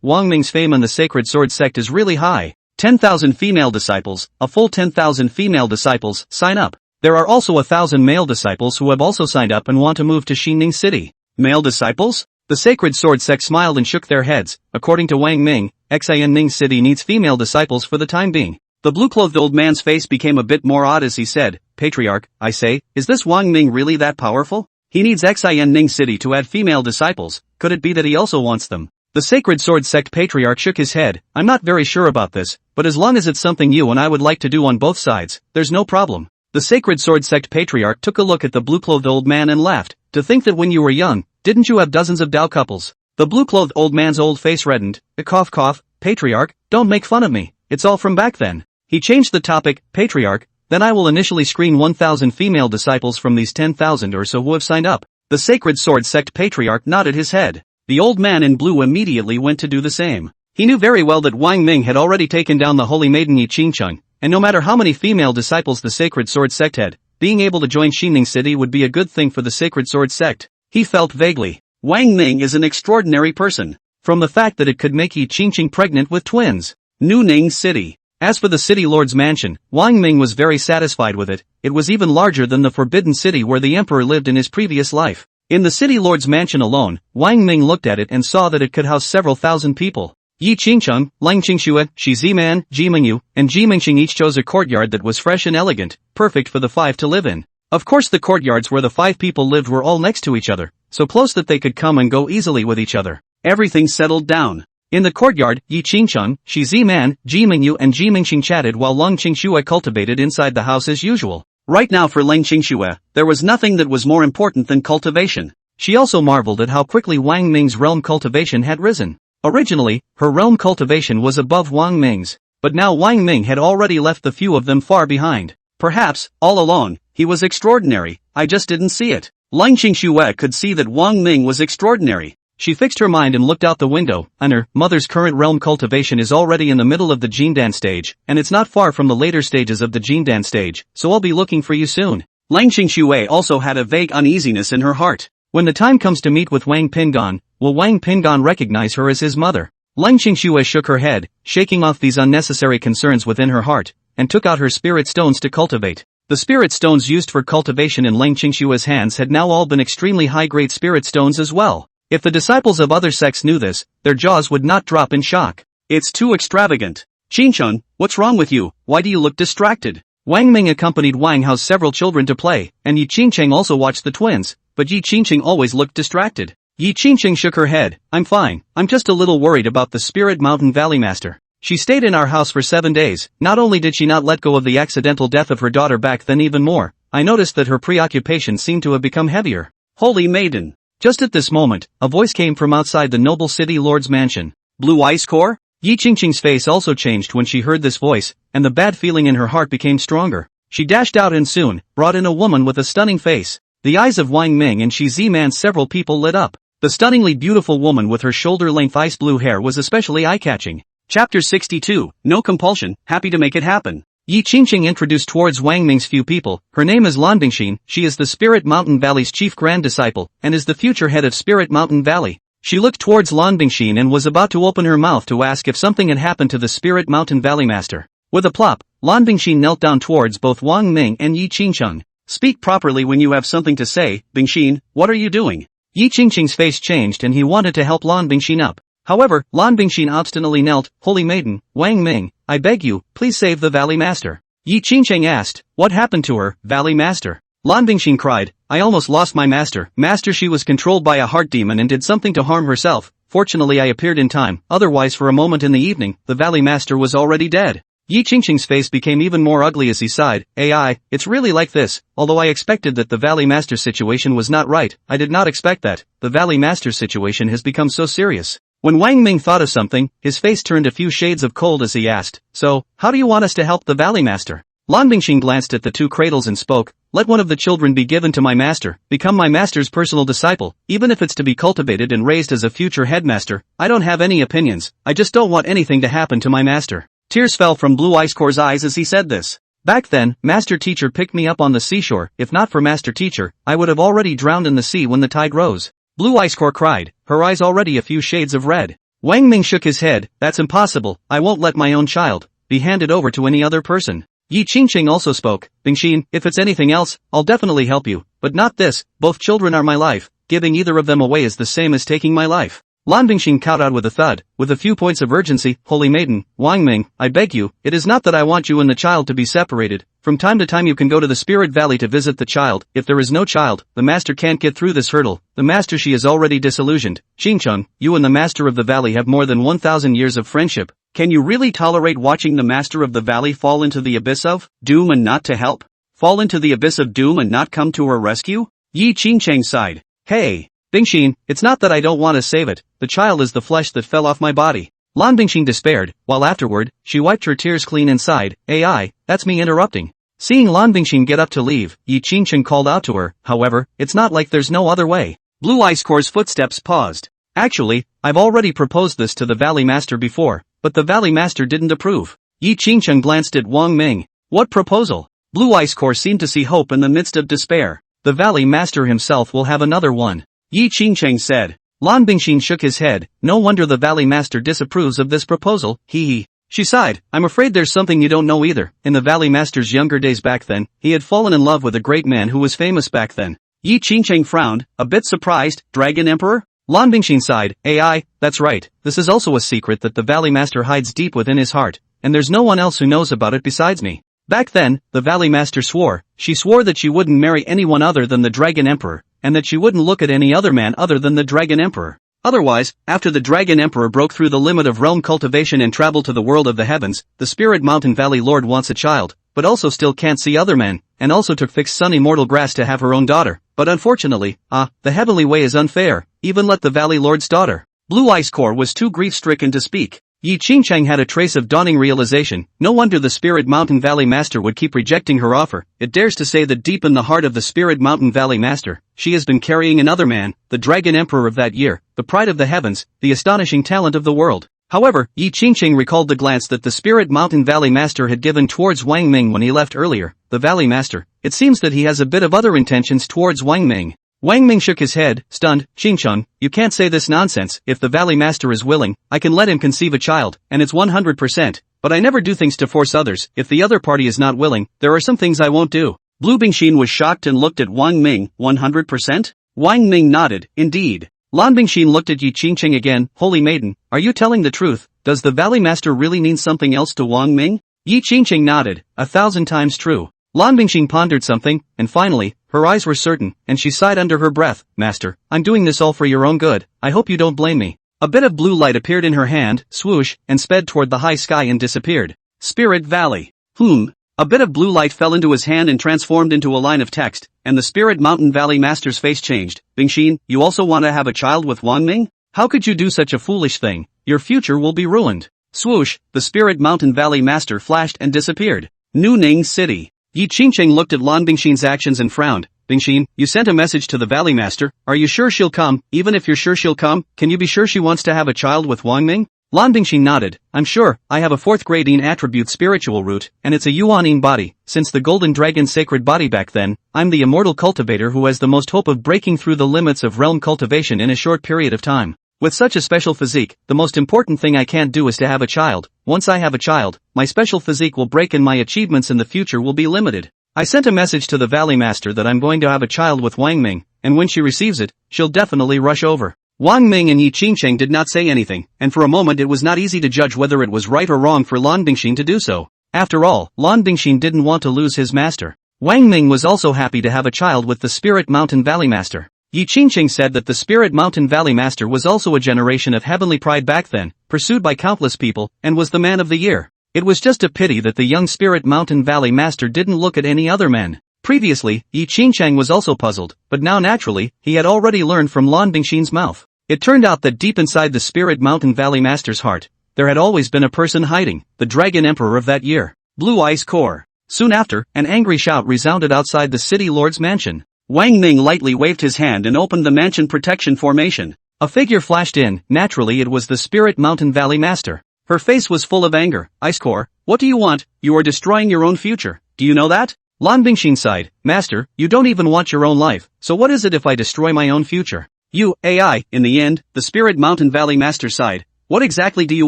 Wang Ming's fame in the Sacred Sword Sect is really high. 10,000 female disciples, a full 10,000 female disciples, sign up. There are also 1,000 male disciples who have also signed up and want to move to Xining City. Male disciples? The Sacred Sword Sect smiled and shook their heads. According to Wang Ming, Xining City needs female disciples for the time being. The blue-clothed old man's face became a bit more odd as he said, Patriarch, I say, is this Wang Ming really that powerful? He needs Xining City to add female disciples. Could it be that he also wants them? The Sacred Sword Sect Patriarch shook his head. I'm not very sure about this, but as long as it's something you and I would like to do on both sides, there's no problem. The Sacred Sword Sect Patriarch took a look at the blue-clothed old man and laughed. To think that when you were young, didn't you have dozens of Dao couples? The blue-clothed old man's old face reddened. Cough, Patriarch, don't make fun of me. It's all from back then. He changed the topic. Patriarch, then I will initially screen 1,000 female disciples from these 10,000 or so who have signed up. The Sacred Sword Sect Patriarch nodded his head. The old man in blue immediately went to do the same. He knew very well that Wang Ming had already taken down the holy maiden Yi Qingcheng, and no matter how many female disciples the Sacred Sword Sect had, being able to join Xining City would be a good thing for the Sacred Sword Sect. He felt vaguely. Wang Ming is an extraordinary person. From the fact that it could make Yi Qingcheng pregnant with twins. New Ning City. As for the City Lord's mansion, Wang Ming was very satisfied with it. It was even larger than the Forbidden City where the Emperor lived in his previous life. In the City Lord's mansion alone, Wang Ming looked at it and saw that it could house several thousand people. Yi Qingcheng, Lang Qingxue, Shi Ziman, Ji Mingyu, and Ji Mingxing each chose a courtyard that was fresh and elegant, perfect for the 5 to live in. Of course the courtyards where the 5 people lived were all next to each other, so close that they could come and go easily with each other. Everything settled down. In the courtyard, Yi Qingcheng, Shi Ziman, Ji Mingyu and Ji Mingxing chatted while Lang Qingxue cultivated inside the house as usual. Right now for Lang Qingxue, there was nothing that was more important than cultivation. She also marveled at how quickly Wang Ming's realm cultivation had risen. Originally, her realm cultivation was above Wang Ming's, but now Wang Ming had already left the few of them far behind. Perhaps, all along, he was extraordinary, I just didn't see it. Lang Qingxue could see that Wang Ming was extraordinary. She fixed her mind and looked out the window, and her mother's current realm cultivation is already in the middle of the Jindan stage, and it's not far from the later stages of the Jindan stage, so I'll be looking for you soon. Lang Qingxue also had a vague uneasiness in her heart. When the time comes to meet with Wang Pingan, will Wang Pingan recognize her as his mother? Lang Qingxue shook her head, shaking off these unnecessary concerns within her heart, and took out her spirit stones to cultivate. The spirit stones used for cultivation in Lang Qingxue's hands had now all been extremely high-grade spirit stones as well. If the disciples of other sects knew this, their jaws would not drop in shock. It's too extravagant. Qingcheng, what's wrong with you? Why do you look distracted? Wang Ming accompanied Wang Hao's several children to play, and Yi Qingcheng also watched the twins, but Yi Qingcheng always looked distracted. Yi Qingcheng shook her head. I'm fine, I'm just a little worried about the Spirit Mountain Valley Master. She stayed in our house for 7 days. Not only did she not let go of the accidental death of her daughter back then, even more, I noticed that her preoccupation seemed to have become heavier. Holy maiden! Just at this moment, a voice came from outside the noble city lord's mansion. Blue Ice Core? Yi Qingqing's face also changed when she heard this voice, and the bad feeling in her heart became stronger. She dashed out and soon brought in a woman with a stunning face. The eyes of Wang Ming and Shi Ziman several people lit up. The stunningly beautiful woman with her shoulder-length ice blue hair was especially eye-catching. Chapter 62, No Compulsion, Happy to Make It Happen. Yi Qingqing introduced towards Wang Ming's few people. Her name is Lan Bingxin, she is the Spirit Mountain Valley's chief grand disciple, and is the future head of Spirit Mountain Valley. She looked towards Lan Bingxin and was about to open her mouth to ask if something had happened to the Spirit Mountain Valley Master. With a plop, Lan Bingxin knelt down towards both Wang Ming and Yi Qingcheng. Speak properly when you have something to say, Bingxin, what are you doing? Yi Qingqing's face changed and he wanted to help Lan Bingxin up. However, Lan Bingxin obstinately knelt. Holy maiden, Wang Ming, I beg you, please save the Valley Master. Yi Qingcheng asked, what happened to her, Valley Master? Lan Bingxin cried, I almost lost my master. Master, she was controlled by a heart demon and did something to harm herself. Fortunately I appeared in time, otherwise for a moment in the evening, the Valley Master was already dead. Yi Qingqing's face became even more ugly as he sighed. AI, it's really like this. Although I expected that the Valley Master situation was not right, I did not expect that the Valley Master situation has become so serious. When Wang Ming thought of something, his face turned a few shades of cold as he asked, so, how do you want us to help the Valley Master? Lan Bingxin glanced at the two cradles and spoke, let one of the children be given to my master, become my master's personal disciple, even if it's to be cultivated and raised as a future headmaster. I don't have any opinions, I just don't want anything to happen to my master. Tears fell from Blue Ice Core's eyes as he said this. Back then, Master Teacher picked me up on the seashore. If not for Master Teacher, I would have already drowned in the sea when the tide rose. Blue Ice Core cried, her eyes already a few shades of red. Wang Ming shook his head, that's impossible, I won't let my own child be handed over to any other person. Yi Qingqing also spoke, Bingxin, if it's anything else, I'll definitely help you, but not this, both children are my life, giving either of them away is the same as taking my life. Lan Bingxin kowtowed with a thud, with a few points of urgency, Holy Maiden, Wang Ming, I beg you, it is not that I want you and the child to be separated. From time to time you can go to the Spirit Valley to visit the child. If there is no child, the master can't get through this hurdle. The master, she is already disillusioned. Qingcheng, you and the master of the valley have more than 1,000 years of friendship. Can you really tolerate watching the master of the valley fall into the abyss of doom and not to help? Fall into the abyss of doom and not come to her rescue? Yi Qingcheng sighed. Hey, Bingxin, it's not that I don't want to save it, the child is the flesh that fell off my body. Lan Bingxin despaired, while afterward, she wiped her tears clean and sighed, AI, that's me interrupting. Seeing Lan Bingxin get up to leave, Yi Qingcheng called out to her, however, it's not like there's no other way. Blue Ice Core's footsteps paused. Actually, I've already proposed this to the Valley Master before, but the Valley Master didn't approve. Yi Qingcheng glanced at Wang Ming. What proposal? Blue Ice Core seemed to see hope in the midst of despair. The Valley Master himself will have another one. Yi Qingcheng said. Lan Bingxin shook his head, no wonder the Valley Master disapproves of this proposal, hee. She sighed, I'm afraid there's something you don't know either. In the Valley Master's younger days back then, he had fallen in love with a great man who was famous back then. Yi Qingcheng frowned, a bit surprised, Dragon Emperor? Lan Bingxin sighed, AI, that's right, this is also a secret that the Valley Master hides deep within his heart, and there's no one else who knows about it besides me. Back then, the Valley Master swore, she swore that she wouldn't marry anyone other than the Dragon Emperor, and that she wouldn't look at any other man other than the Dragon Emperor. Otherwise, after the Dragon Emperor broke through the limit of realm cultivation and traveled to the world of the heavens, the Spirit Mountain Valley Lord wants a child, but also still can't see other men, and also took fixed sun immortal grass to have her own daughter, but unfortunately, the heavenly way is unfair, even let the Valley Lord's daughter. Blue Ice Core was too grief-stricken to speak. Yi Qingcheng had a trace of dawning realization, no wonder the Spirit Mountain Valley Master would keep rejecting her offer. It dares to say that deep in the heart of the Spirit Mountain Valley Master, she has been carrying another man, the Dragon Emperor of that year, the pride of the heavens, the astonishing talent of the world. However, Yi Qingcheng recalled the glance that the Spirit Mountain Valley Master had given towards Wang Ming when he left earlier. The Valley Master, it seems that he has a bit of other intentions towards Wang Ming. Wang Ming shook his head, stunned, Qingcheng, you can't say this nonsense. If the Valley Master is willing, I can let him conceive a child, and it's 100%, but I never do things to force others. If the other party is not willing, there are some things I won't do. Blue Bingxin was shocked and looked at Wang Ming, 100%? Wang Ming nodded, indeed. Lan Bingxin looked at Yi Qingcheng again, Holy Maiden, are you telling the truth? Does the Valley Master really mean something else to Wang Ming? Yi Qingqing nodded, 1,000 times true. Lan Bingxing pondered something, and finally, her eyes were certain, and she sighed under her breath, Master, I'm doing this all for your own good, I hope you don't blame me. A bit of blue light appeared in her hand, swoosh, and sped toward the high sky and disappeared. Spirit Valley. A bit of blue light fell into his hand and transformed into a line of text, and the Spirit Mountain Valley Master's face changed. Bingxin, you also want to have a child with Wang Ming? How could you do such a foolish thing? Your future will be ruined. Swoosh, the Spirit Mountain Valley Master flashed and disappeared. Nu Ning City. Yi Qingqing looked at Lan Bingxin's actions and frowned. Bingxin, you sent a message to the Valley Master, are you sure she'll come? Even if you're sure she'll come, can you be sure she wants to have a child with Wang Ming? Lan Bingxin nodded, I'm sure, I have a 4th grade Yin attribute spiritual root, and it's a Yuan Yin body, since the Golden Dragon sacred body back then, I'm the immortal cultivator who has the most hope of breaking through the limits of realm cultivation in a short period of time. With such a special physique, the most important thing I can't do is to have a child. Once I have a child, my special physique will break and my achievements in the future will be limited. I sent a message to the Valley Master that I'm going to have a child with Wang Ming, and when she receives it, she'll definitely rush over. Wang Ming and Yi Qingqing did not say anything, and for a moment it was not easy to judge whether it was right or wrong for Lan Bingxin to do so. After all, Lan Bingxin didn't want to lose his master. Wang Ming was also happy to have a child with the Spirit Mountain Valley Master. Yi Qingqing said that the Spirit Mountain Valley Master was also a generation of heavenly pride back then, pursued by countless people, and was the man of the year. It was just a pity that the young Spirit Mountain Valley Master didn't look at any other men. Previously, Yi Qingqing was also puzzled, but now naturally, he had already learned from Lan Bingxin's mouth. It turned out that deep inside the Spirit Mountain Valley Master's heart, there had always been a person hiding, the Dragon Emperor of that year, Blue Ice Core. Soon after, an angry shout resounded outside the city lord's mansion. Wang Ming lightly waved his hand and opened the mansion protection formation. A figure flashed in, naturally it was the Spirit Mountain Valley Master. Her face was full of anger. Ice Core, what do you want? You are destroying your own future, do you know that? Lan Bingxin sighed, Master, you don't even want your own life, so what is it if I destroy my own future? You, AI, in the end, the Spirit Mountain Valley Master sighed. What exactly do you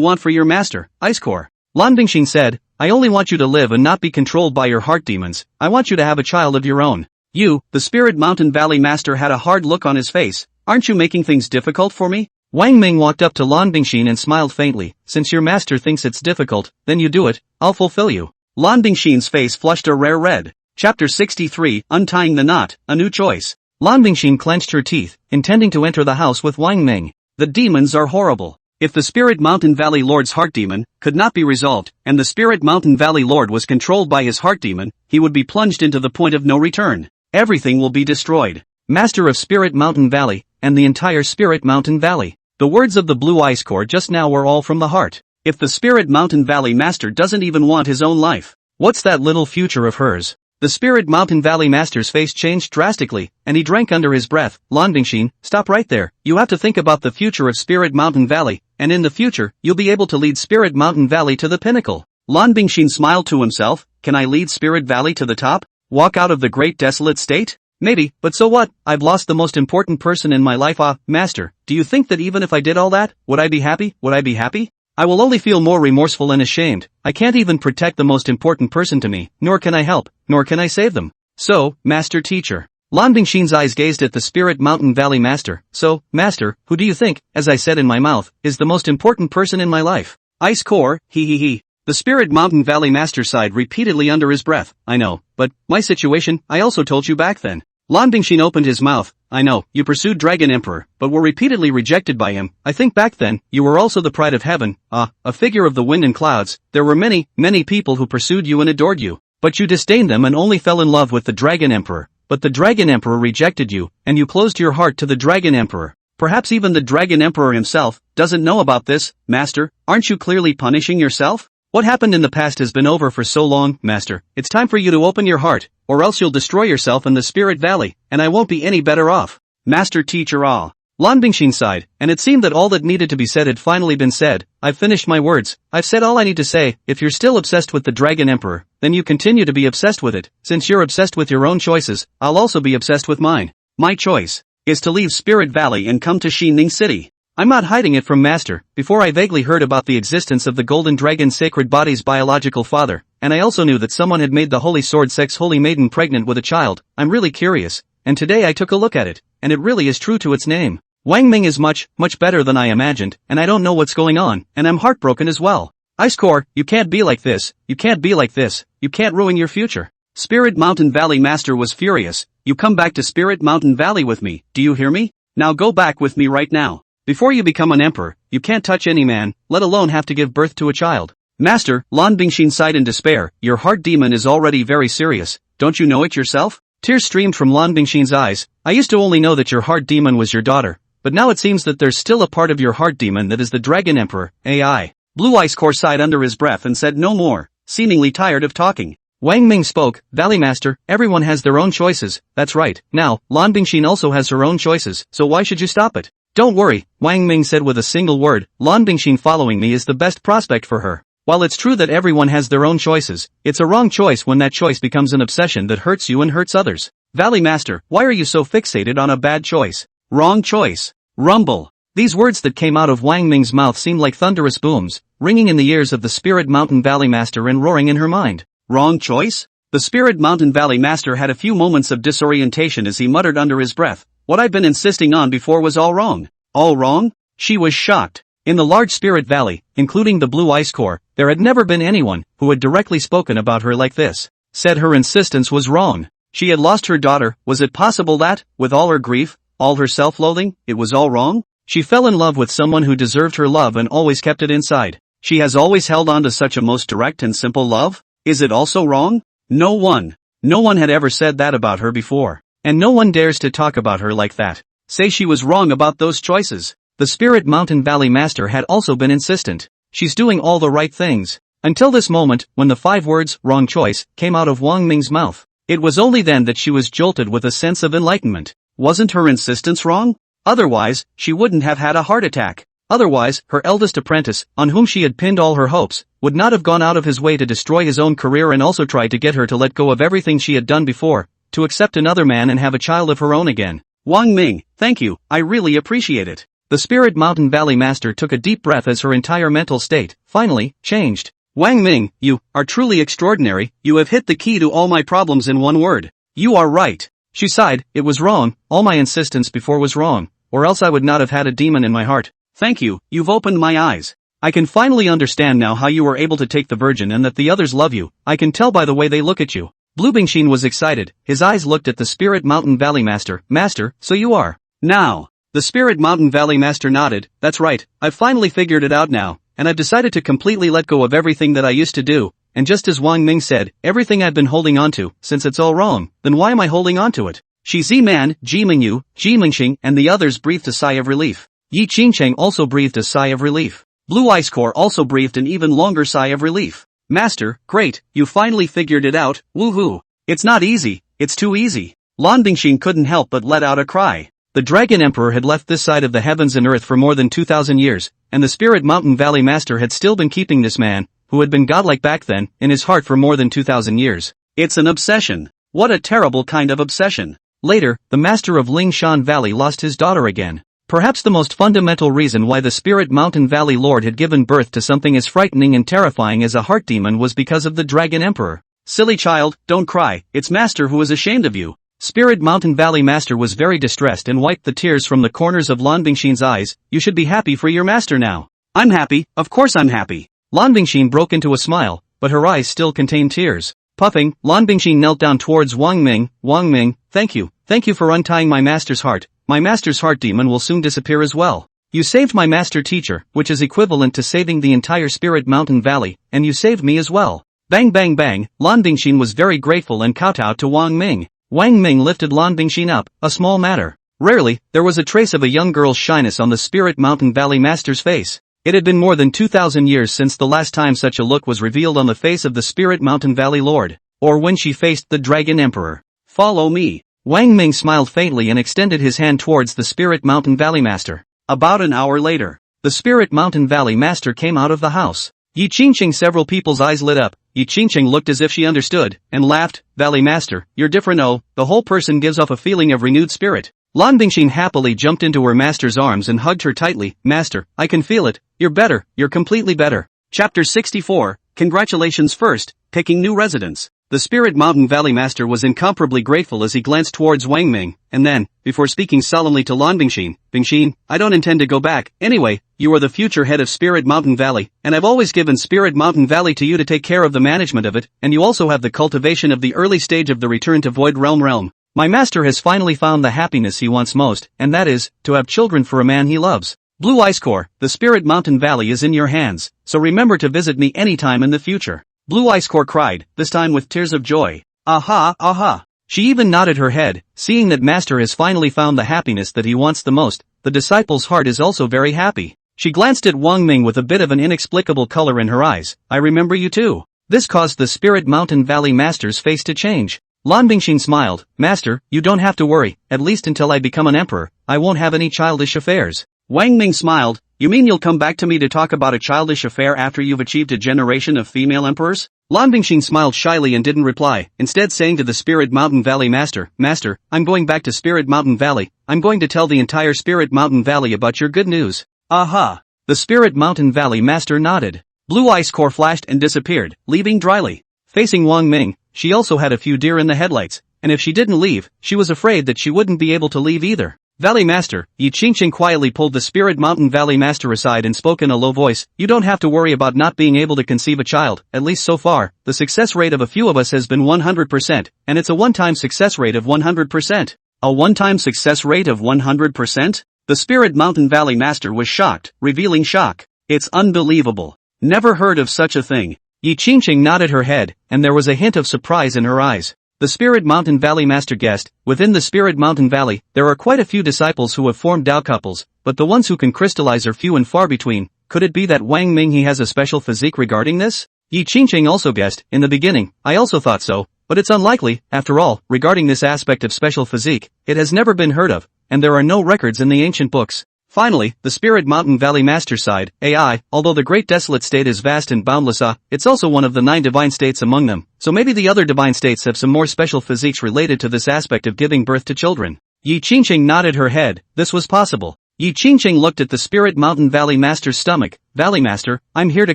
want for your master, Ice Core? Lan Bingxin said, I only want you to live and not be controlled by your heart demons, I want you to have a child of your own. You, the Spirit Mountain Valley Master had a hard look on his face, aren't you making things difficult for me? Wang Ming walked up to Lan Bingxin and smiled faintly, since your master thinks it's difficult, then you do it, I'll fulfill you. Lan Bingxin's face flushed a rare red. Chapter 63, Untying the Knot, A New Choice. Lan Bingxin clenched her teeth, intending to enter the house with Wang Ming. The demons are horrible. If the Spirit Mountain Valley Lord's heart demon could not be resolved, and the Spirit Mountain Valley Lord was controlled by his heart demon, he would be plunged into the point of no return. Everything will be destroyed. Master of Spirit Mountain Valley, and the entire Spirit Mountain Valley. The words of the Blue Ice Core just now were all from the heart. If the Spirit Mountain Valley Master doesn't even want his own life, what's that little future of hers? The Spirit Mountain Valley Master's face changed drastically, and he drank under his breath. Lan Bingxin, stop right there. You have to think about the future of Spirit Mountain Valley, and in the future, you'll be able to lead Spirit Mountain Valley to the pinnacle. Lan Bingxin smiled to himself, can I lead Spirit Valley to the top? Walk out of the great desolate state? Maybe, but so what? I've lost the most important person in my life. Master, do you think that even if I did all that, would I be happy? Would I be happy? I will only feel more remorseful and ashamed. I can't even protect the most important person to me, nor can I help, nor can I save them. So, Master Teacher. Lan Bingxin's eyes gazed at the Spirit Mountain Valley Master. So, Master, who do you think, as I said in my mouth, is the most important person in my life? Ice Core, he. The Spirit Mountain Valley Master sighed repeatedly under his breath. I know, but, my situation, I also told you back then. Lan Bingxin opened his mouth. I know, you pursued Dragon Emperor, but were repeatedly rejected by him. I think back then, you were also the pride of heaven, a figure of the wind and clouds. There were many people who pursued you and adored you, but you disdained them and only fell in love with the Dragon Emperor. But the Dragon Emperor rejected you, and you closed your heart to the Dragon Emperor. Perhaps even the Dragon Emperor himself doesn't know about this, Master. Aren't you clearly punishing yourself? What happened in the past has been over for so long, Master. It's time for you to open your heart, or else you'll destroy yourself in the Spirit Valley, and I won't be any better off. Master Teacher all. Lan Bingxin sighed, and it seemed that all that needed to be said had finally been said. I've finished my words. I've said all I need to say. If you're still obsessed with the Dragon Emperor, then you continue to be obsessed with it. Since you're obsessed with your own choices, I'll also be obsessed with mine. My choice is to leave Spirit Valley and come to Xining City. I'm not hiding it from Master. Before I vaguely heard about the existence of the Golden Dragon's sacred body's biological father, and I also knew that someone had made the Holy Sword Sex Holy Maiden pregnant with a child. I'm really curious, and today I took a look at it, and it really is true to its name. Wang Ming is much better than I imagined, and I don't know what's going on, and I'm heartbroken as well. Ice Core, you can't be like this, you can't be like this, you can't ruin your future. Spirit Mountain Valley Master was furious. You come back to Spirit Mountain Valley with me, do you hear me? Now go back with me right now. Before you become an emperor, you can't touch any man, let alone have to give birth to a child. Master, Lan Bingxin sighed in despair, your heart demon is already very serious, don't you know it yourself? Tears streamed from Lan Bingxin's eyes. I used to only know that your heart demon was your daughter, but now it seems that there's still a part of your heart demon that is the Dragon Emperor, AI. Blue Ice Core sighed under his breath and said no more, seemingly tired of talking. Wang Ming spoke, Valley Master, everyone has their own choices, that's right. Now, Lan Bingxin also has her own choices, so why should you stop it? Don't worry, Wang Ming said with a single word, Lan Bingxin following me is the best prospect for her. While it's true that everyone has their own choices, it's a wrong choice when that choice becomes an obsession that hurts you and hurts others. Valley Master, why are you so fixated on a bad choice? Wrong choice. Rumble. These words that came out of Wang Ming's mouth seemed like thunderous booms, ringing in the ears of the Spirit Mountain Valley Master and roaring in her mind. Wrong choice? The Spirit Mountain Valley Master had a few moments of disorientation as he muttered under his breath, what I've been insisting on before was all wrong. All wrong? She was shocked. In the large Spirit Valley, including the Blue Ice Core, there had never been anyone who had directly spoken about her like this. Said her insistence was wrong. She had lost her daughter, was it possible that, with all her grief, all her self-loathing, it was all wrong? She fell in love with someone who deserved her love and always kept it inside. She has always held on to such a most direct and simple love? Is it also wrong? No one had ever said that about her before. And no one dares to talk about her like that. Say she was wrong about those choices. The Spirit Mountain Valley Master had also been insistent. She's doing all the right things. Until this moment, when the 5 words, wrong choice, came out of Wang Ming's mouth. It was only then that she was jolted with a sense of enlightenment. Wasn't her insistence wrong? Otherwise, she wouldn't have had a heart attack. Otherwise, her eldest apprentice, on whom she had pinned all her hopes, would not have gone out of his way to destroy his own career and also try to get her to let go of everything she had done before, to accept another man and have a child of her own again. Wang Ming, thank you, I really appreciate it. The Spirit Mountain Valley Master took a deep breath as her entire mental state, finally, changed. Wang Ming, you are truly extraordinary, you have hit the key to all my problems in one word. You are right. She sighed, it was wrong, all my insistence before was wrong, or else I would not have had a demon in my heart. Thank you, you've opened my eyes. I can finally understand now how you were able to take the virgin and that the others love you, I can tell by the way they look at you. Blue Bingxin was excited, his eyes looked at the Spirit Mountain Valley Master, Master, so you are. Now. The Spirit Mountain Valley Master nodded, that's right, I've finally figured it out now, and I've decided to completely let go of everything that I used to do, and just as Wang Ming said, everything I've been holding on to, since it's all wrong, then why am I holding on to it? Shi Ziman, Ji Mingyu, Ji Mingxing and the others breathed a sigh of relief. Yi Qingcheng also breathed a sigh of relief. Blue Ice Core also breathed an even longer sigh of relief. Master, great, you finally figured it out, woohoo. It's not easy, it's too easy. Lan Bingxin couldn't help but let out a cry. The Dragon Emperor had left this side of the heavens and earth for more than 2,000 years, and the Spirit Mountain Valley Master had still been keeping this man, who had been godlike back then, in his heart for more than 2,000 years. It's an obsession. What a terrible kind of obsession. Later, the Master of Lingshan Valley lost his daughter again. Perhaps the most fundamental reason why the Spirit Mountain Valley Lord had given birth to something as frightening and terrifying as a heart demon was because of the Dragon Emperor. Silly child, don't cry, it's Master who is ashamed of you. Spirit Mountain Valley Master was very distressed and wiped the tears from the corners of Lan Bingxin's eyes. You should be happy for your master now. I'm happy, of course I'm happy. Lan Bingxin broke into a smile, but her eyes still contained tears. Puffing, Lan Bingxin knelt down towards Wang Ming. Wang Ming, thank you for untying my master's heart. My master's heart demon will soon disappear as well. You saved my master teacher, which is equivalent to saving the entire Spirit Mountain Valley, and you saved me as well. Bang bang bang, Lan Bingxin was very grateful and kowtowed to Wang Ming. Wang Ming lifted Lan Bingxin up, a small matter. Rarely, there was a trace of a young girl's shyness on the Spirit Mountain Valley Master's face. It had been more than 2,000 years since the last time such a look was revealed on the face of the Spirit Mountain Valley Lord, or when she faced the Dragon Emperor. Follow me. Wang Ming smiled faintly and extended his hand towards the Spirit Mountain Valley Master. About an hour later, the Spirit Mountain Valley Master came out of the house. Yi Qingcheng, several people's eyes lit up. Yi Qingcheng looked as if she understood, and laughed. Valley Master, you're different. Oh, the whole person gives off a feeling of renewed spirit. Lan Bingxin happily jumped into her master's arms and hugged her tightly. Master, I can feel it. You're better, you're completely better. Chapter 64, Congratulations. First, taking new residence. The Spirit Mountain Valley Master was incomparably grateful as he glanced towards Wang Ming, and then, before speaking solemnly to Lan Bingxin, Bingxin, I don't intend to go back. Anyway, you are the future head of Spirit Mountain Valley, and I've always given Spirit Mountain Valley to you to take care of the management of it, and you also have the cultivation of the early stage of the return to Void Realm. My master has finally found the happiness he wants most, and that is, to have children for a man he loves. Blue Ice Core, the Spirit Mountain Valley is in your hands, so remember to visit me anytime in the future. Blue Ice Core cried, this time with tears of joy. Aha, aha. She even nodded her head, seeing that Master has finally found the happiness that he wants the most. The disciple's heart is also very happy. She glanced at Wang Ming with a bit of an inexplicable color in her eyes. I remember you too. This caused the Spirit Mountain Valley Master's face to change. Lan Bingxin smiled. Master, you don't have to worry, at least until I become an emperor, I won't have any childish affairs. Wang Ming smiled. You mean you'll come back to me to talk about a childish affair after you've achieved a generation of female emperors? Lan Bingxin smiled shyly and didn't reply, instead saying to the Spirit Mountain Valley Master, Master, I'm going back to Spirit Mountain Valley, I'm going to tell the entire Spirit Mountain Valley about your good news. Aha! The Spirit Mountain Valley Master nodded. Blue Ice Core flashed and disappeared, leaving dryly. Facing Wang Ming, she also had a few deer in the headlights, and if she didn't leave, she was afraid that she wouldn't be able to leave either. Valley Master, Yi Qingqing quietly pulled the Spirit Mountain Valley Master aside and spoke in a low voice, you don't have to worry about not being able to conceive a child, at least so far, the success rate of a few of us has been 100%, and it's a one-time success rate of 100%. A one-time success rate of 100%? The Spirit Mountain Valley Master was shocked, revealing shock. It's unbelievable. Never heard of such a thing. Yi Qingqing nodded her head, and there was a hint of surprise in her eyes. The Spirit Mountain Valley Master guessed, within the Spirit Mountain Valley, there are quite a few disciples who have formed Dao couples, but the ones who can crystallize are few and far between. Could it be that Wang Ming he has a special physique regarding this? Yi Qingqing also guessed, in the beginning, I also thought so, but it's unlikely, after all, regarding this aspect of special physique, it has never been heard of, and there are no records in the ancient books. Finally, the Spirit Mountain Valley Master sighed, AI, although the Great Desolate State is vast and boundless, it's also one of the 9 divine states among them, so maybe the other divine states have some more special physiques related to this aspect of giving birth to children. Yi Qingqing nodded her head, this was possible. Yi Qingqing looked at the Spirit Mountain Valley Master's stomach. Valley Master, I'm here to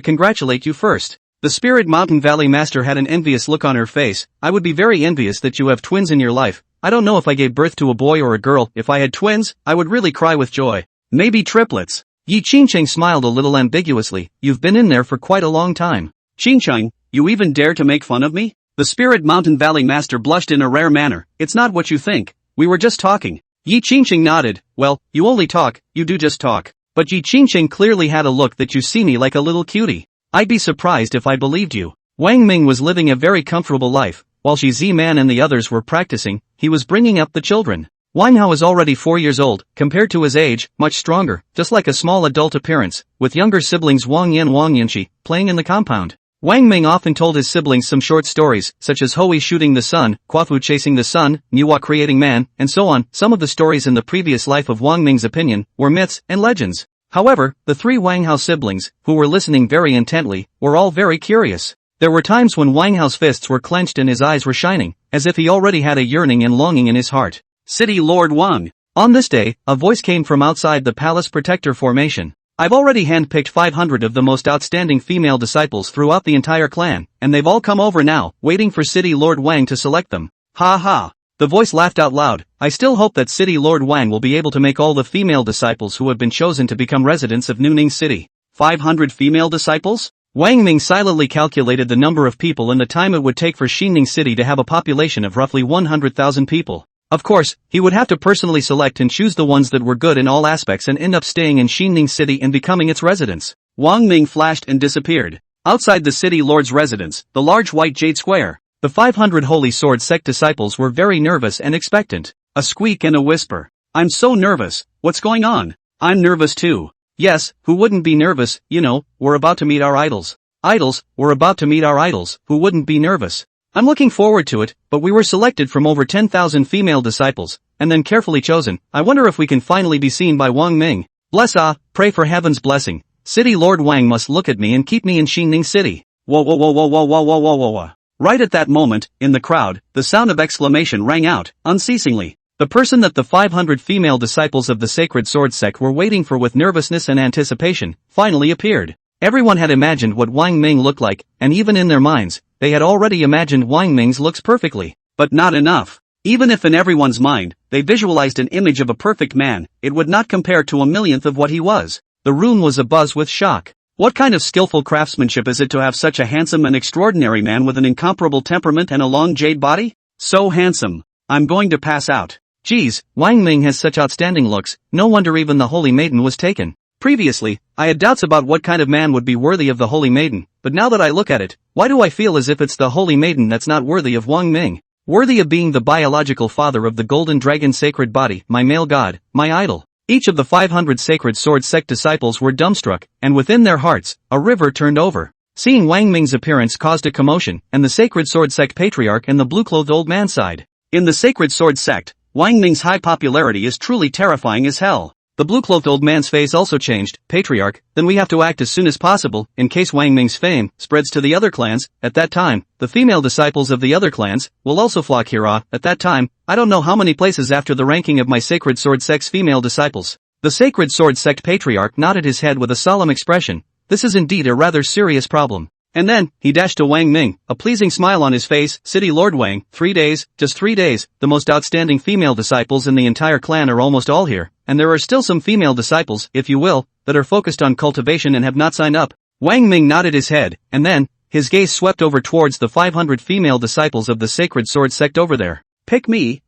congratulate you first. The Spirit Mountain Valley Master had an envious look on her face. I would be very envious that you have twins in your life. I don't know if I gave birth to a boy or a girl. If I had twins, I would really cry with joy. Maybe triplets. Yi Qingqing smiled a little ambiguously. You've been in there for quite a long time. Qingqing, you even dare to make fun of me? The Spirit Mountain Valley Master blushed in a rare manner. It's not what you think. We were just talking. Yi Qingqing nodded. Well, you only talk, you do just talk. But Yi Qingqing clearly had a look that you see me like a little cutie. I'd be surprised if I believed you. Wang Ming was living a very comfortable life, while Shi Ziman and the others were practicing, he was bringing up the children. Wang Hao is already 4 years old, compared to his age, much stronger, just like a small adult appearance, with younger siblings Wang Yanqi, playing in the compound. Wang Ming often told his siblings some short stories, such as Hui shooting the sun, Quafu chasing the sun, Niwa creating man, and so on. Some of the stories in the previous life of Wang Ming's opinion, were myths and legends. However, the 3 Wang Hao siblings, who were listening very intently, were all very curious. There were times when Wang Hao's fists were clenched and his eyes were shining, as if he already had a yearning and longing in his heart. City Lord Wang. On this day, a voice came from outside the Palace Protector formation. I've already handpicked 500 of the most outstanding female disciples throughout the entire clan, and they've all come over now, waiting for City Lord Wang to select them. Ha ha. The voice laughed out loud. I still hope that City Lord Wang will be able to make all the female disciples who have been chosen to become residents of Nuning City. 500 female disciples? Wang Ming silently calculated the number of people and the time it would take for Xining City to have a population of roughly 100,000 people. Of course, he would have to personally select and choose the ones that were good in all aspects and end up staying in Xining City and becoming its residents. Wang Ming flashed and disappeared. Outside the city lord's residence, the large white jade square, the 500 Holy Sword sect disciples were very nervous and expectant. A squeak and a whisper. I'm so nervous. What's going on? I'm nervous too. Yes, who wouldn't be nervous? You know, we're about to meet our idols. Idols, we're about to meet our idols. Who wouldn't be nervous? I'm looking forward to it, but we were selected from over 10,000 female disciples, and then carefully chosen. I wonder if we can finally be seen by Wang Ming. Bless pray for heaven's blessing. City Lord Wang must look at me and keep me in Xining City. Whoa whoa whoa whoa whoa whoa whoa whoa whoa whoa. Right at that moment, in the crowd, the sound of exclamation rang out, unceasingly. The person that the 500 female disciples of the Sacred Sword sect were waiting for with nervousness and anticipation, finally appeared. Everyone had imagined what Wang Ming looked like, and even in their minds, they had already imagined Wang Ming's looks perfectly. But not enough. Even if in everyone's mind, they visualized an image of a perfect man, it would not compare to a millionth of what he was. The room was abuzz with shock. What kind of skillful craftsmanship is it to have such a handsome and extraordinary man with an incomparable temperament and a long jade body? So handsome. I'm going to pass out. Geez, Wang Ming has such outstanding looks, no wonder even the Holy Maiden was taken. Previously, I had doubts about what kind of man would be worthy of the Holy Maiden, but now that I look at it, why do I feel as if it's the Holy Maiden that's not worthy of Wang Ming? Worthy of being the biological father of the golden dragon sacred body, my male god, my idol. Each of the 500 sacred sword sect disciples were dumbstruck, and within their hearts, a river turned over. Seeing Wang Ming's appearance caused a commotion, and the sacred sword sect patriarch and the blue-clothed old man sighed. In the sacred sword sect, Wang Ming's high popularity is truly terrifying as hell. The blue-clothed old man's face also changed. Patriarch, then we have to act as soon as possible, in case Wang Ming's fame spreads to the other clans. At that time, the female disciples of the other clans will also flock here. At that time, I don't know how many places after the ranking of my sacred sword sect's female disciples. The sacred sword sect patriarch nodded his head with a solemn expression. This is indeed a rather serious problem. And then, he dashed to Wang Ming, a pleasing smile on his face. City Lord Wang, 3 days, just 3 days, the most outstanding female disciples in the entire clan are almost all here, and there are still some female disciples, if you will, that are focused on cultivation and have not signed up. Wang Ming nodded his head, and then, his gaze swept over towards the 500 female disciples of the sacred sword sect over there. Pick me,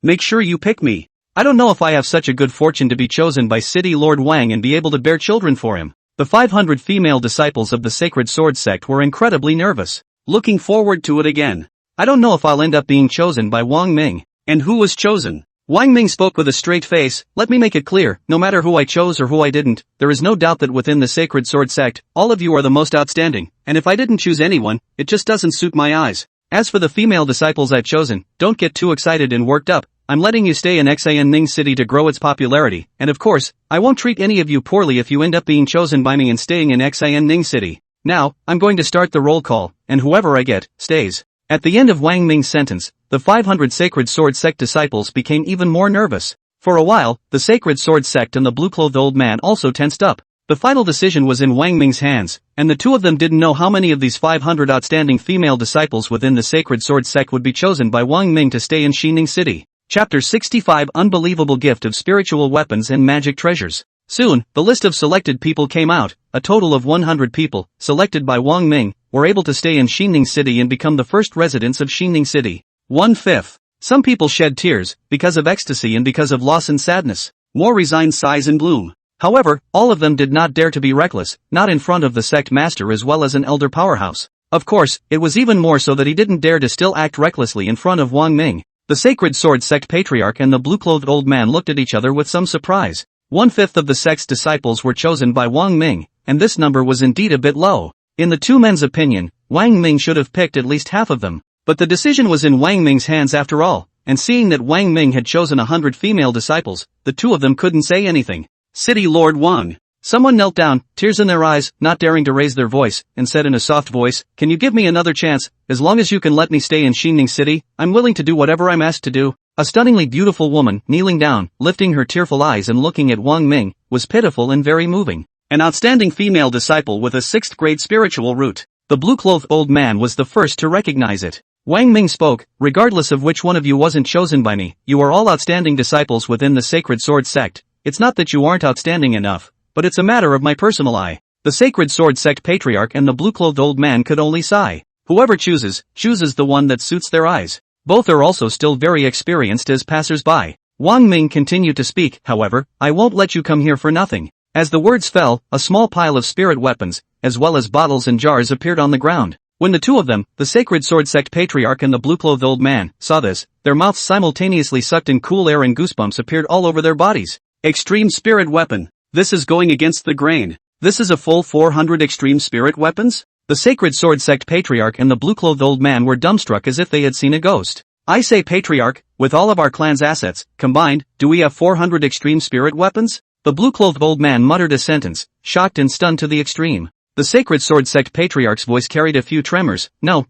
make sure you pick me. I don't know if I have such a good fortune to be chosen by City Lord Wang and be able to bear children for him. The 500 female disciples of the sacred sword sect were incredibly nervous. Looking forward to it again. I don't know if I'll end up being chosen by Wang Ming. And who was chosen? Wang Ming spoke with a straight face. Let me make it clear, no matter who I chose or who I didn't, there is no doubt that within the sacred sword sect, all of you are the most outstanding, and if I didn't choose anyone, it just doesn't suit my eyes. As for the female disciples I've chosen, don't get too excited and worked up. I'm letting you stay in Ning City to grow its popularity, and of course, I won't treat any of you poorly if you end up being chosen by me and staying in Ning City. Now, I'm going to start the roll call, and whoever I get, stays. At the end of Wang Ming's sentence, the 500 sacred sword sect disciples became even more nervous. For a while, the sacred sword sect and the blue-clothed old man also tensed up. The final decision was in Wang Ming's hands, and the two of them didn't know how many of these 500 outstanding female disciples within the sacred sword sect would be chosen by Wang Ming to stay in Ning City. Chapter 65 Unbelievable Gift of Spiritual Weapons and Magic Treasures. Soon, the list of selected people came out. A total of 100 people, selected by Wang Ming, were able to stay in Ning City and become the first residents of Ning City. 1/5. Some people shed tears, because of ecstasy and because of loss and sadness. More resigned sighs and bloom. However, all of them did not dare to be reckless, not in front of the sect master as well as an elder powerhouse. Of course, it was even more so that he didn't dare to still act recklessly in front of Wang Ming. The sacred sword sect patriarch and the blue-clothed old man looked at each other with some surprise. 1/5 of the sect's disciples were chosen by Wang Ming, and this number was indeed a bit low. In the two men's opinion, Wang Ming should have picked at least half of them. But the decision was in Wang Ming's hands after all, and seeing that Wang Ming had chosen 100 female disciples, the two of them couldn't say anything. City Lord Wang. Someone knelt down, tears in their eyes, not daring to raise their voice, and said in a soft voice, "Can you give me another chance? As long as you can let me stay in Ning City, I'm willing to do whatever I'm asked to do." A stunningly beautiful woman, kneeling down, lifting her tearful eyes and looking at Wang Ming, was pitiful and very moving. An outstanding female disciple with a 6th grade spiritual root. The blue-clothed old man was the first to recognize it. Wang Ming spoke, "Regardless of which one of you wasn't chosen by me, you are all outstanding disciples within the sacred sword sect. It's not that you aren't outstanding enough, but it's a matter of my personal eye." The sacred sword sect patriarch and the blue-clothed old man could only sigh. Whoever chooses the one that suits their eyes. Both are also still very experienced as passers-by. Wang Ming continued to speak, "However, I won't let you come here for nothing." As the words fell, a small pile of spirit weapons, as well as bottles and jars appeared on the ground. When the two of them, the sacred sword sect patriarch and the blue-clothed old man, saw this, their mouths simultaneously sucked in cool air and goosebumps appeared all over their bodies. Extreme spirit weapon. This is going against the grain. This is a full 400 extreme spirit weapons? The sacred sword sect patriarch and the blue-clothed old man were dumbstruck as if they had seen a ghost. "I say patriarch, with all of our clan's assets, combined, do we have 400 extreme spirit weapons?" The blue-clothed old man muttered a sentence, shocked and stunned to the extreme. The sacred sword sect patriarch's voice carried a few tremors. No,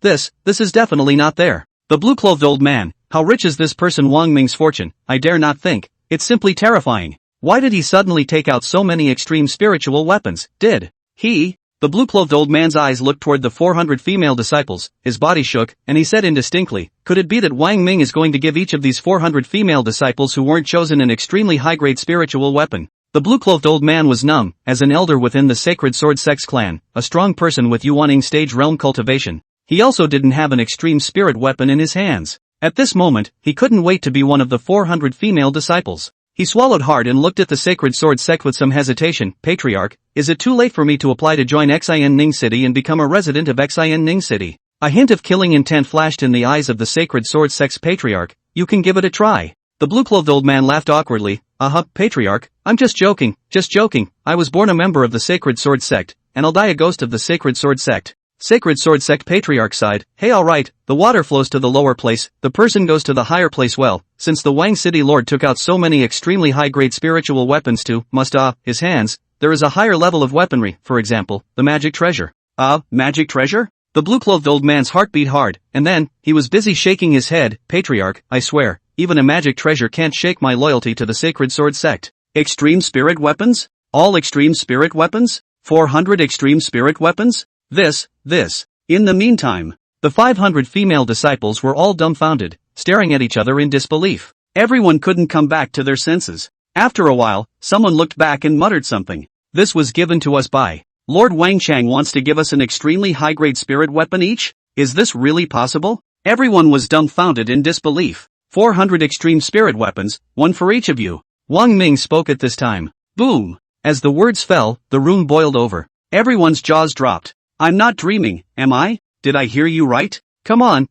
this is definitely not there." The blue-clothed old man, "How rich is this person Wang Ming's fortune? I dare not think. It's simply terrifying. Why did he suddenly take out so many extreme spiritual weapons? Did he The blue-clothed old man's eyes looked toward the 400 female disciples, his body shook, and he said indistinctly, could it be that Wang Ming is going to give each of these 400 female disciples who weren't chosen an extremely high-grade spiritual weapon? The blue-clothed old man was numb, as an elder within the Sacred Sword Sex clan, a strong person with Yuaning stage realm cultivation. He also didn't have an extreme spirit weapon in his hands. At this moment, he couldn't wait to be one of the 400 female disciples. He swallowed hard and looked at the Sacred Sword Sect with some hesitation. Patriarch, is it too late for me to apply to join Xin Ning City and become a resident of Xin Ning City? A hint of killing intent flashed in the eyes of the Sacred Sword Sect's patriarch. You can give it a try. The blue-clothed old man laughed awkwardly. Patriarch, I'm just joking. I was born a member of the Sacred Sword Sect, and I'll die a ghost of the Sacred Sword Sect. Sacred Sword Sect patriarch sighed. Hey, alright, the water flows to the lower place, the person goes to the higher place. Well, since the Wang City Lord took out so many extremely high-grade spiritual weapons to his hands, there is a higher level of weaponry, for example, the magic treasure. Magic treasure? The blue-clothed old man's heart beat hard, and then, he was busy shaking his head. Patriarch, I swear, even a magic treasure can't shake my loyalty to the Sacred Sword Sect. Extreme spirit weapons? All extreme spirit weapons? 400 extreme spirit weapons? This. In the meantime, the 500 female disciples were all dumbfounded, staring at each other in disbelief. Everyone couldn't come back to their senses. After a while, someone looked back and muttered something. This was given to us by Lord Wang Chang wants to give us an extremely high-grade spirit weapon each? Is this really possible? Everyone was dumbfounded in disbelief. 400 extreme spirit weapons, one for each of you. Wang Ming spoke at this time. Boom! As the words fell, the room boiled over. Everyone's jaws dropped. I'm not dreaming, am I? Did I hear you right? Come on,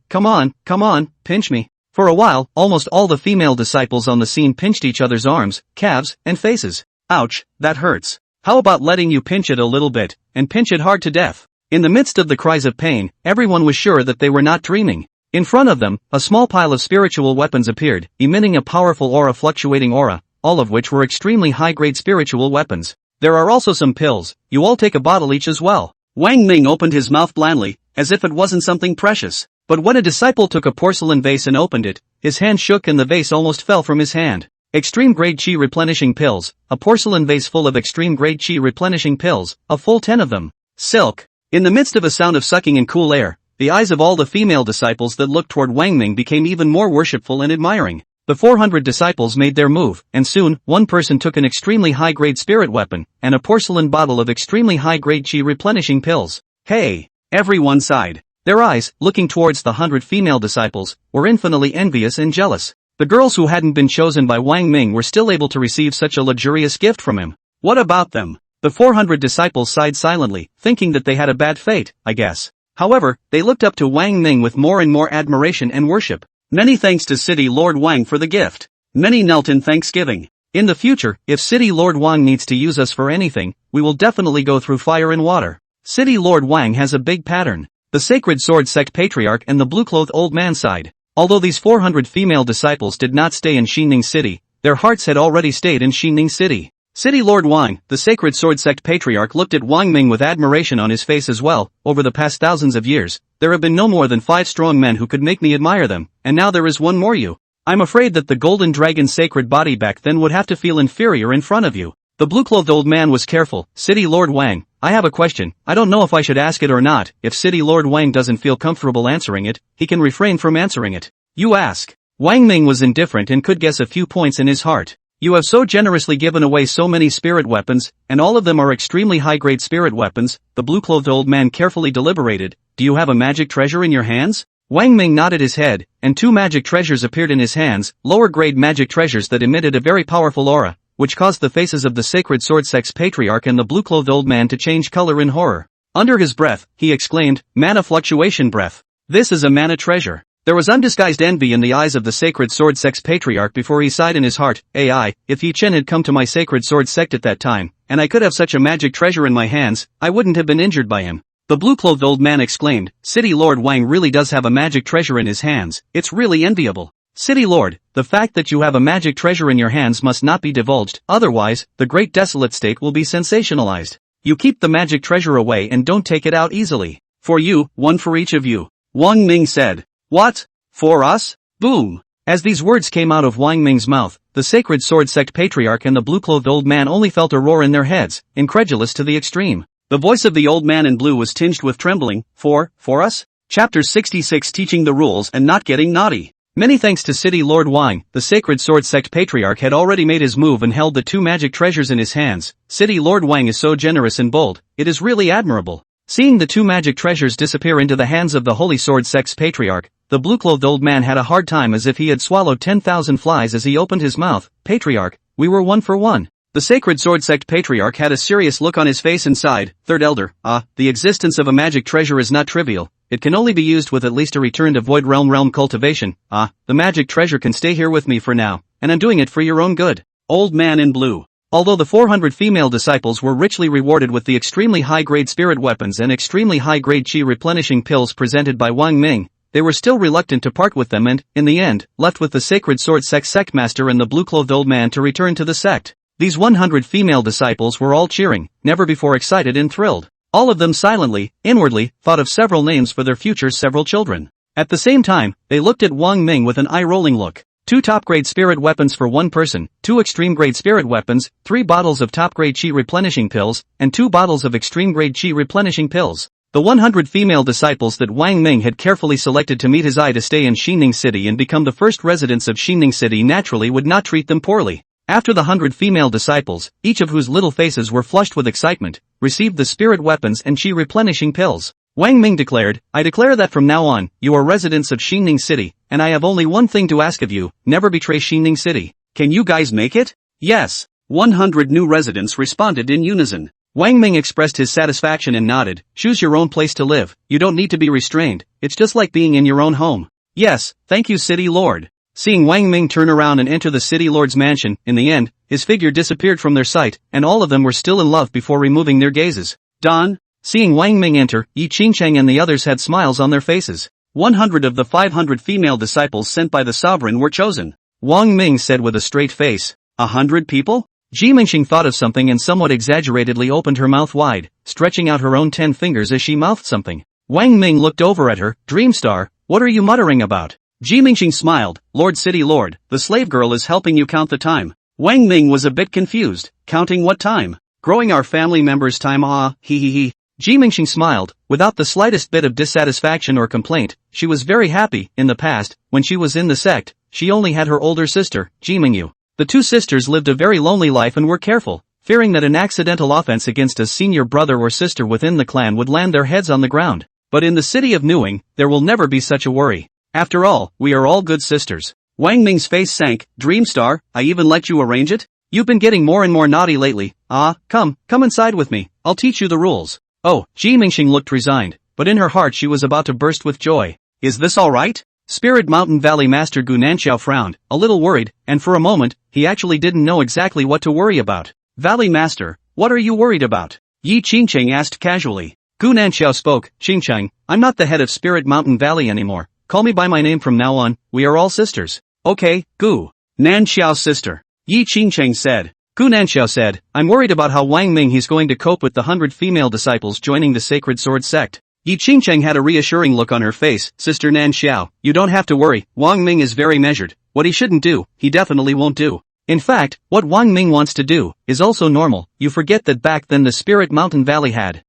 pinch me. For a while, almost all the female disciples on the scene pinched each other's arms, calves, and faces. Ouch, that hurts. How about letting you pinch it a little bit, and pinch it hard to death? In the midst of the cries of pain, everyone was sure that they were not dreaming. In front of them, a small pile of spiritual weapons appeared, emitting a powerful fluctuating aura, all of which were extremely high-grade spiritual weapons. There are also some pills, you all take a bottle each as well. Wang Ming opened his mouth blandly, as if it wasn't something precious. But when a disciple took a porcelain vase and opened it, his hand shook and the vase almost fell from his hand. Extreme grade Qi replenishing pills, a porcelain vase full of extreme grade Qi replenishing pills, a full 10 of them. Silk. In the midst of a sound of sucking in cool air, the eyes of all the female disciples that looked toward Wang Ming became even more worshipful and admiring. The 400 disciples made their move, and soon, one person took an extremely high-grade spirit weapon, and a porcelain bottle of extremely high-grade Qi replenishing pills. Hey! Everyone sighed. Their eyes, looking towards the 100 female disciples, were infinitely envious and jealous. The girls who hadn't been chosen by Wang Ming were still able to receive such a luxurious gift from him. What about them? The 400 disciples sighed silently, thinking that they had a bad fate, I guess. However, they looked up to Wang Ming with more and more admiration and worship. Many thanks to City Lord Wang for the gift. Many knelt in thanksgiving. In the future, if City Lord Wang needs to use us for anything, we will definitely go through fire and water. City Lord Wang has a big pattern. The Sacred Sword Sect patriarch and the blue-clothed old man sighed. Although these 400 female disciples did not stay in Xining City, their hearts had already stayed in Xining City. City Lord Wang, the Sacred Sword Sect patriarch, looked at Wang Ming with admiration on his face as well. Over the past thousands of years, there have been no more than 5 strong men who could make me admire them, and now there is one more you. I'm afraid that the golden dragon's sacred body back then would have to feel inferior in front of you. The blue-clothed old man was careful. City Lord Wang, I have a question. I don't know if I should ask it or not. If City Lord Wang doesn't feel comfortable answering it, he can refrain from answering it. You ask. Wang Ming was indifferent and could guess a few points in his heart. You have so generously given away so many spirit weapons, and all of them are extremely high-grade spirit weapons. The blue-clothed old man carefully deliberated. Do you have a magic treasure in your hands? Wang Ming nodded his head, and 2 magic treasures appeared in his hands, lower-grade magic treasures that emitted a very powerful aura, which caused the faces of the Sacred Sword Sect's patriarch and the blue-clothed old man to change color in horror. Under his breath, he exclaimed, Mana fluctuation breath. This is a mana treasure. There was undisguised envy in the eyes of the Sacred Sword Sect's patriarch before he sighed in his heart. Ai, if Yi Chen had come to my Sacred Sword Sect at that time, and I could have such a magic treasure in my hands, I wouldn't have been injured by him. The blue-clothed old man exclaimed, City Lord Wang really does have a magic treasure in his hands. It's really enviable. City Lord, the fact that you have a magic treasure in your hands must not be divulged, otherwise, the Great Desolate State will be sensationalized. You keep the magic treasure away and don't take it out easily. For you, one for each of you. Wang Ming said. What? For us? Boom! As these words came out of Wang Ming's mouth, the Sacred Sword Sect patriarch and the blue-clothed old man only felt a roar in their heads, incredulous to the extreme. The voice of the old man in blue was tinged with trembling. For us? Chapter 66 Teaching the Rules and Not Getting Naughty. Many thanks to City Lord Wang, the Sacred Sword Sect Patriarch had already made his move and held the two magic treasures in his hands. City Lord Wang is so generous and bold, it is really admirable. Seeing the two magic treasures disappear into the hands of the Holy Sword Sect's Patriarch, the blue-clothed old man had a hard time as if he had swallowed 10,000 flies as he opened his mouth. Patriarch, we were one for one. The Sacred Sword Sect Patriarch had a serious look on his face and sighed. Third Elder, the existence of a magic treasure is not trivial. It can only be used with at least a return to Void Realm cultivation. The magic treasure can stay here with me for now, and I'm doing it for your own good. Old man in blue. Although the 400 female disciples were richly rewarded with the extremely high-grade spirit weapons and extremely high-grade chi replenishing pills presented by Wang Ming, they were still reluctant to part with them and, in the end, left with the Sacred Sword Sect sectmaster and the blue-clothed old man to return to the sect. These 100 female disciples were all cheering, never before excited and thrilled. All of them silently, inwardly, thought of several names for their future several children. At the same time, they looked at Wang Ming with an eye-rolling look. 2 top-grade spirit weapons for 1 person, 2 extreme-grade spirit weapons, 3 bottles of top-grade chi replenishing pills, and 2 bottles of extreme-grade chi replenishing pills. The 100 female disciples that Wang Ming had carefully selected to meet his eye to stay in Xining City and become the first residents of Xining City naturally would not treat them poorly. After the 100 female disciples, each of whose little faces were flushed with excitement, received the spirit weapons and chi replenishing pills. Wang Ming declared, I declare that from now on, you are residents of Xining City, and I have only one thing to ask of you, never betray Xining City. Can you guys make it? Yes. 100 new residents responded in unison. Wang Ming expressed his satisfaction and nodded, choose your own place to live, you don't need to be restrained, it's just like being in your own home. Yes, thank you City Lord. Seeing Wang Ming turn around and enter the City Lord's mansion, in the end, his figure disappeared from their sight, and all of them were still in love before removing their gazes. Don? Seeing Wang Ming enter, Yi Qingcheng and the others had smiles on their faces. 100 of the 500 female disciples sent by the sovereign were chosen. Wang Ming said with a straight face, 100 people? Ji Mingxing thought of something and somewhat exaggeratedly opened her mouth wide, stretching out her own 10 fingers as she mouthed something. Wang Ming looked over at her, Dreamstar, what are you muttering about? Ji Mingxing smiled, Lord City Lord, the slave girl is helping you count the time. Wang Ming was a bit confused, counting what time? Growing our family members' time he. Ji Mingxing smiled, without the slightest bit of dissatisfaction or complaint. She was very happy. In the past, when she was in the sect, she only had her older sister, Ji Mingyu. The 2 sisters lived a very lonely life and were careful, fearing that an accidental offense against a senior brother or sister within the clan would land their heads on the ground. But in the city of Nuing, there will never be such a worry. After all, we are all good sisters. Wang Ming's face sank, Dreamstar, I even let you arrange it? You've been getting more and more naughty lately. Come inside with me, I'll teach you the rules. Oh, Ji Mingxing looked resigned, but in her heart she was about to burst with joy. Is this alright? Spirit Mountain Valley Master Gu Nanxiao frowned, a little worried, and for a moment, he actually didn't know exactly what to worry about. Valley Master, what are you worried about? Yi Qingcheng asked casually. Gu Nanxiao spoke, Qingcheng, I'm not the head of Spirit Mountain Valley anymore. Call me by my name from now on, we are all sisters. Okay, Gu Nanxiao's sister. Yi Qingcheng said. Gu Nanxiao said, I'm worried about how Wang Ming he's going to cope with the 100 female disciples joining the Sacred Sword Sect. Yi Qingcheng had a reassuring look on her face, Sister Nanxiao, you don't have to worry, Wang Ming is very measured. What he shouldn't do, he definitely won't do. In fact, what Wang Ming wants to do, is also normal. You forget that back then the Spirit Mountain Valley had.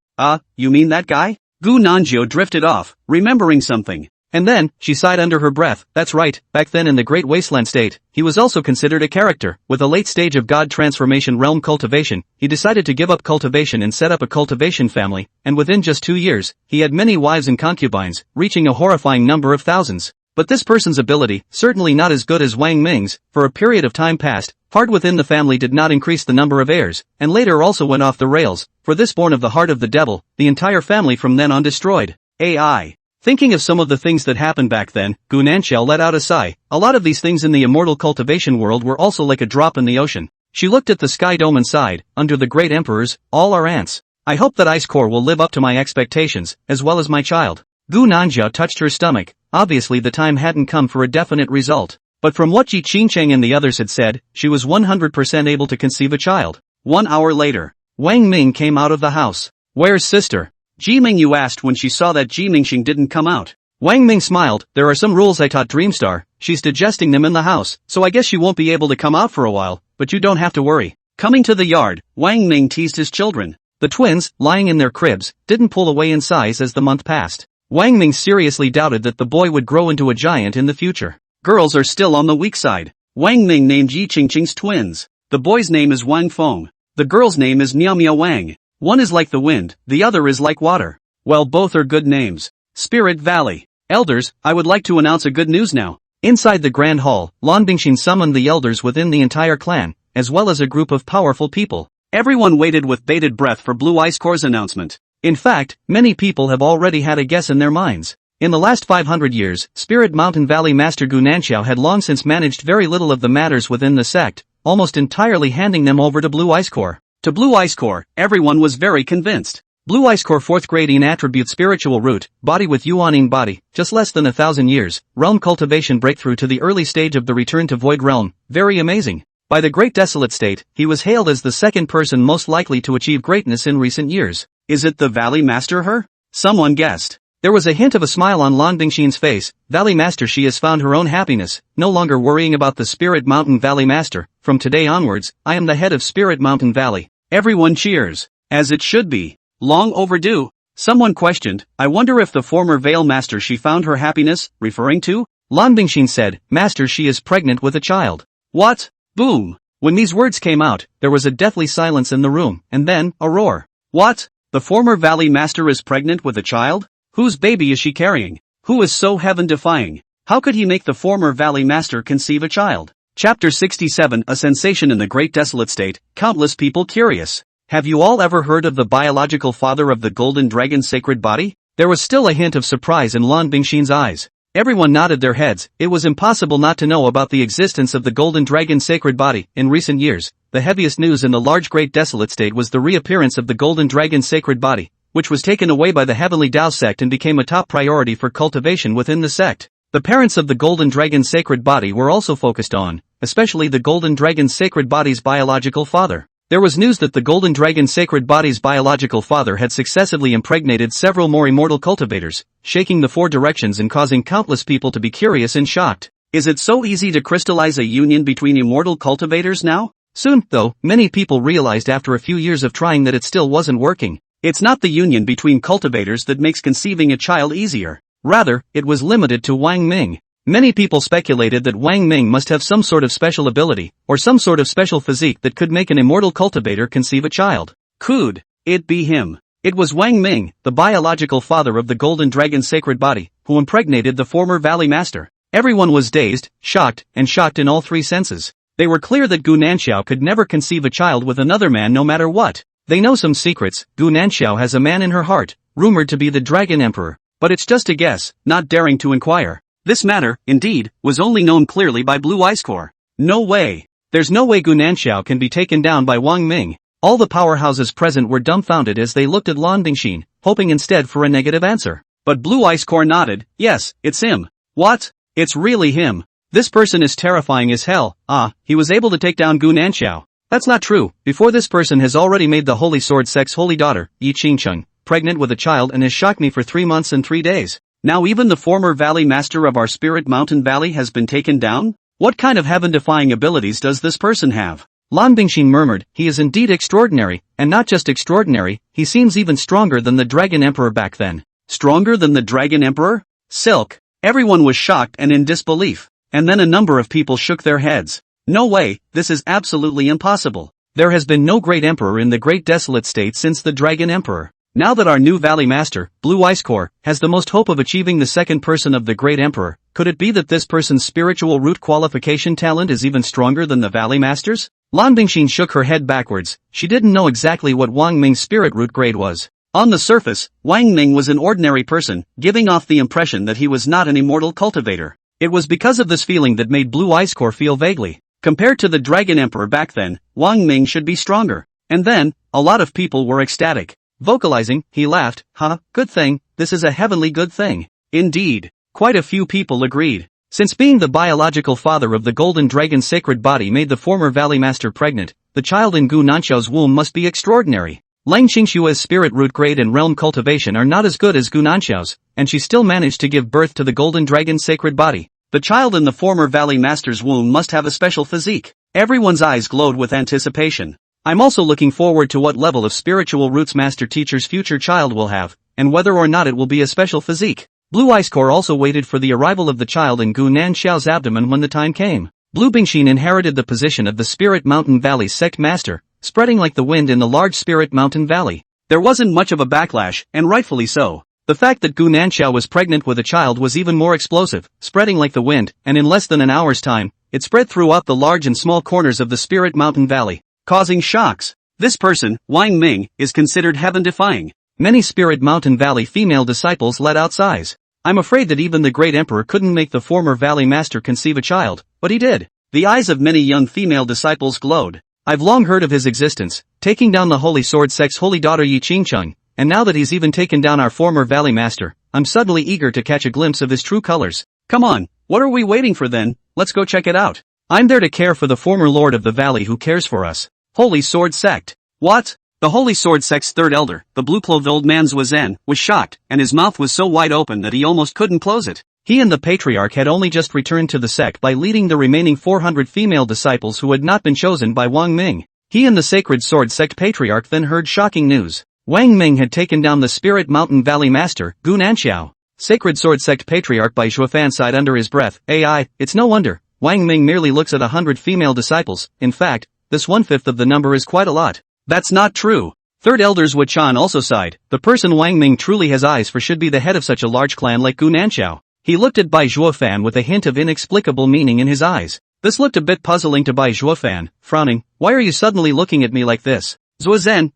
You mean that guy? Gu Nanjiao drifted off, remembering something. And then, she sighed under her breath, that's right, back then in the Great Wasteland State, he was also considered a character. With a late stage of God transformation realm cultivation, he decided to give up cultivation and set up a cultivation family, and within just 2 years, he had many wives and concubines, reaching a horrifying number of thousands. But this person's ability, certainly not as good as Wang Ming's, for a period of time past, hard within the family did not increase the number of heirs, and later also went off the rails, for this born of the heart of the devil, the entire family from then on destroyed. AI. Thinking of some of the things that happened back then, Gu Nanxiao let out a sigh. A lot of these things in the immortal cultivation world were also like a drop in the ocean. She looked at the sky dome and sighed, under the great emperors, all are ants. I hope that Ice Core will live up to my expectations, as well as my child. Gu Nanjiao touched her stomach. Obviously the time hadn't come for a definite result. But from what Ji Qingcheng and the others had said, she was 100% able to conceive a child. 1 hour later, Wang Ming came out of the house. Where's sister? Ji Mingyu asked when she saw that Ji Mingxing didn't come out. Wang Ming smiled, there are some rules I taught Dreamstar, she's digesting them in the house, so I guess she won't be able to come out for a while, but you don't have to worry. Coming to the yard, Wang Ming teased his children. The twins, lying in their cribs, didn't pull away in size as the month passed. Wang Ming seriously doubted that the boy would grow into a giant in the future. Girls are still on the weak side. Wang Ming named Yi Qingqing's twins. The boy's name is Wang Feng. The girl's name is Miao Miao Wang. One is like the wind, the other is like water. Well, both are good names. Spirit Valley. Elders, I would like to announce a good news now. Inside the grand hall, Lan Bingxin summoned the elders within the entire clan, as well as a group of powerful people. Everyone waited with bated breath for Blue Ice Core's announcement. In fact, many people have already had a guess in their minds. In the last 500 years, Spirit Mountain Valley Master Gu Nanxiao had long since managed very little of the matters within the sect, almost entirely handing them over to Blue Ice Core. To Blue Ice Core, everyone was very convinced. Blue Ice Core 4th grade in attribute spiritual root, body with Yuaning body, just less than 1,000 years, realm cultivation breakthrough to the early stage of the return to void realm, very amazing. By the Great Desolate State, he was hailed as the second person most likely to achieve greatness in recent years. Is it the Valley Master her? Someone guessed. There was a hint of a smile on Lan Bingxin's face. Valley Master, she has found her own happiness, no longer worrying about the Spirit Mountain Valley Master. From today onwards, I am the head of Spirit Mountain Valley. Everyone cheers. As it should be. Long overdue. Someone questioned, I wonder if the former Veil Master she found her happiness, referring to? Lan Bingxin said, Master, she is pregnant with a child. What? Boom. When these words came out, there was a deathly silence in the room, and then, a roar. What? The former Valley Master is pregnant with a child? Whose baby is she carrying? Who is so heaven-defying? How could he make the former Valley Master conceive a child? Chapter 67, a sensation in the Great Desolate State, countless people curious. Have you all ever heard of the biological father of the Golden Dragon's sacred body? There was still a hint of surprise in Lan Bingxin's eyes. Everyone nodded their heads. It was impossible not to know about the existence of the Golden Dragon's sacred body. In recent years, the heaviest news in the large Great Desolate State was the reappearance of the Golden Dragon's sacred body, which was taken away by the Heavenly Tao sect and became a top priority for cultivation within the sect. The parents of the Golden Dragon's sacred body were also focused on, especially the Golden Dragon's sacred body's biological father. There was news that the Golden Dragon's sacred body's biological father had successively impregnated several more immortal cultivators, shaking the four directions and causing countless people to be curious and shocked. Is it so easy to crystallize a union between immortal cultivators now? Soon, though, many people realized after a few years of trying that it still wasn't working. It's not the union between cultivators that makes conceiving a child easier. Rather, it was limited to Wang Ming. Many people speculated that Wang Ming must have some sort of special ability, or some sort of special physique that could make an immortal cultivator conceive a child. Could it be him? It was Wang Ming, the biological father of the Golden Dragon's sacred body, who impregnated the former Valley Master. Everyone was dazed, shocked in all three senses. They were clear that Gu Nanxiao could never conceive a child with another man no matter what. They know some secrets. Gu Nanxiao has a man in her heart, rumored to be the Dragon Emperor. But it's just a guess, not daring to inquire. This matter, indeed, was only known clearly by Blue Ice Core. No way. There's no way Gu Nanxiao can be taken down by Wang Ming. All the powerhouses present were dumbfounded as they looked at Lan Bingxin, hoping instead for a negative answer. But Blue Ice Core nodded, yes, it's him. What? It's really him. This person is terrifying as hell. He was able to take down Gu Nanxiao. That's not true. Before this person has already made the Holy Sword Sect's holy daughter, Yi Qingqing, pregnant with a child and has shocked me for 3 months and 3 days. Now even the former Valley Master of our Spirit Mountain Valley has been taken down? What kind of heaven-defying abilities does this person have? Lan Bingxin murmured, he is indeed extraordinary, and not just extraordinary, he seems even stronger than the Dragon Emperor back then. Stronger than the Dragon Emperor? Silk. Everyone was shocked and in disbelief. And then a number of people shook their heads. No way, this is absolutely impossible. There has been no great emperor in the Great Desolate State since the Dragon Emperor. Now that our new Valley Master, Blue Ice Core, has the most hope of achieving the second person of the Great Emperor, could it be that this person's spiritual root qualification talent is even stronger than the Valley Master's? Lan Bingxin shook her head backwards. She didn't know exactly what Wang Ming's spirit root grade was. On the surface, Wang Ming was an ordinary person, giving off the impression that he was not an immortal cultivator. It was because of this feeling that made Blue Ice Core feel vaguely. Compared to the Dragon Emperor back then, Wang Ming should be stronger. And then, a lot of people were ecstatic. Vocalizing, he laughed, good thing, this is a heavenly good thing. Indeed. Quite a few people agreed. Since being the biological father of the Golden Dragon's sacred body made the former Valley Master pregnant, the child in Gu Nanxiao's womb must be extraordinary. Lang Qingshua's spirit root grade and realm cultivation are not as good as Gu Nanxiao's, and she still managed to give birth to the Golden Dragon's sacred body. The child in the former Valley Master's womb must have a special physique. Everyone's eyes glowed with anticipation. I'm also looking forward to what level of spiritual roots Master Teacher's future child will have, and whether or not it will be a special physique. Blue Ice Core also waited for the arrival of the child in Gu Nanxiao's abdomen when the time came. Blue Bingxin inherited the position of the Spirit Mountain Valley's sect master, spreading like the wind in the large Spirit Mountain Valley. There wasn't much of a backlash, and rightfully so. The fact that Gu Nanxiao was pregnant with a child was even more explosive, spreading like the wind, and in less than an hour's time, it spread throughout the large and small corners of the Spirit Mountain Valley, causing shocks. This person, Wang Ming, is considered heaven-defying. Many Spirit Mountain Valley female disciples let out sighs. I'm afraid that even the great emperor couldn't make the former valley master conceive a child, but he did. The eyes of many young female disciples glowed. I've long heard of his existence, taking down the Holy Sword Sect's holy daughter Yi Qingcheng, and now that he's even taken down our former valley master, I'm suddenly eager to catch a glimpse of his true colors. Come on, what are we waiting for then? Let's go check it out. I'm there to care for the former lord of the valley who cares for us. Holy Sword Sect. What? The Holy Sword Sect's third elder, the blue-clothed old man Zuozhen, was shocked, and his mouth was so wide open that he almost couldn't close it. He and the patriarch had only just returned to the sect by leading the remaining 400 female disciples who had not been chosen by Wang Ming. He and the Sacred Sword Sect patriarch then heard shocking news. Wang Ming had taken down the Spirit Mountain Valley master, Gu Nanxiao. Sacred Sword Sect patriarch Bai Shuofan sighed under his breath. It's no wonder. Wang Ming merely looks at 100 female disciples. In fact, this 1/5 of the number is quite a lot. That's not true. Third Elder Zuochan also sighed. The person Wang Ming truly has eyes for should be the head of such a large clan like Gu Nanxiao. He looked at Bai Zhuofan with a hint of inexplicable meaning in his eyes. This looked a bit puzzling to Bai Zhuofan, frowning. Why are you suddenly looking at me like this? Zuozhen,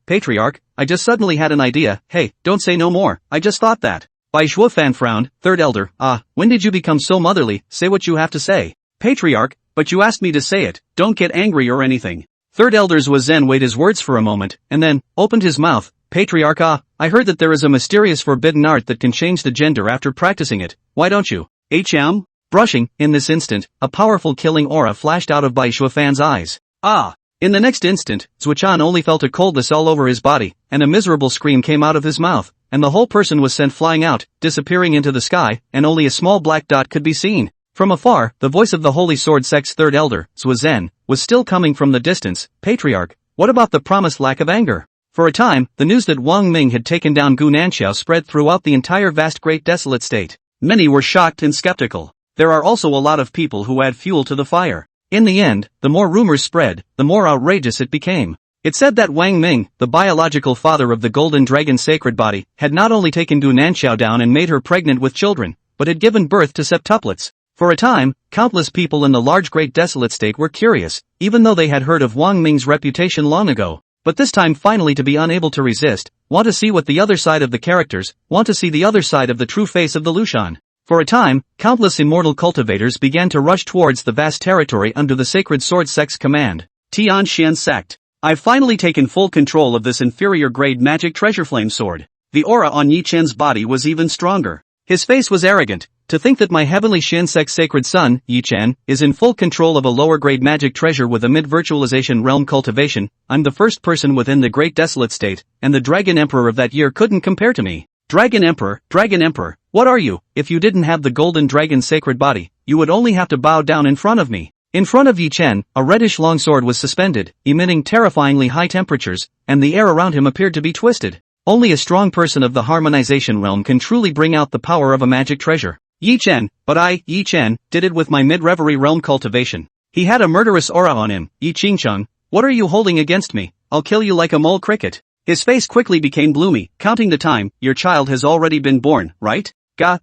patriarch, I just suddenly had an idea. Hey, don't say no more, I just thought that. Bai Zhuofan frowned. Third Elder, when did you become so motherly? Say what you have to say. Patriarch, but you asked me to say it, don't get angry or anything. Third Elder Zuozhen weighed his words for a moment, and then, opened his mouth. Patriarch, I heard that there is a mysterious forbidden art that can change the gender after practicing it. Why don't you? Brushing, in this instant, a powerful killing aura flashed out of Bai Shuofan's eyes. In the next instant, Zuochan only felt a coldness all over his body, and a miserable scream came out of his mouth, and the whole person was sent flying out, disappearing into the sky, and only a small black dot could be seen. From afar, the voice of the Holy Sword Sect's third elder, Zuozhen, was still coming from the distance. Patriarch, what about the promised lack of anger? For a time, the news that Wang Ming had taken down Gu Nanxiao spread throughout the entire vast great desolate state. Many were shocked and skeptical. There are also a lot of people who add fuel to the fire. In the end, the more rumors spread, the more outrageous it became. It said that Wang Ming, the biological father of the Golden Dragon's sacred body, had not only taken Gu Nanxiao down and made her pregnant with children, but had given birth to septuplets. For a time, countless people in the large great desolate state were curious, even though they had heard of Wang Ming's reputation long ago. But this time finally to be unable to resist, want to see what the other side of the characters, want to see the other side of the true face of the Lushan. For a time, countless immortal cultivators began to rush towards the vast territory under the Sacred Sword Sect's command. Tianxian Sect. I've finally taken full control of this inferior grade magic treasure flame sword. The aura on Yi Chen's body was even stronger. His face was arrogant. To think that my heavenly Shin Sect's sacred son, Yi Chen, is in full control of a lower grade magic treasure with a mid-virtualization realm cultivation. I'm the first person within the great desolate state, and the Dragon Emperor of that year couldn't compare to me. Dragon Emperor, what are you? If you didn't have the golden dragon's sacred body, you would only have to bow down in front of me. In front of Yi Chen, a reddish longsword was suspended, emitting terrifyingly high temperatures, and the air around him appeared to be twisted. Only a strong person of the harmonization realm can truly bring out the power of a magic treasure. Yi Chen, but I, Yi Chen, did it with my mid-reverie realm cultivation. He had a murderous aura on him. Yi Qingcheng, what are you holding against me? I'll kill you like a mole cricket. His face quickly became gloomy, counting the time. Your child has already been born, right?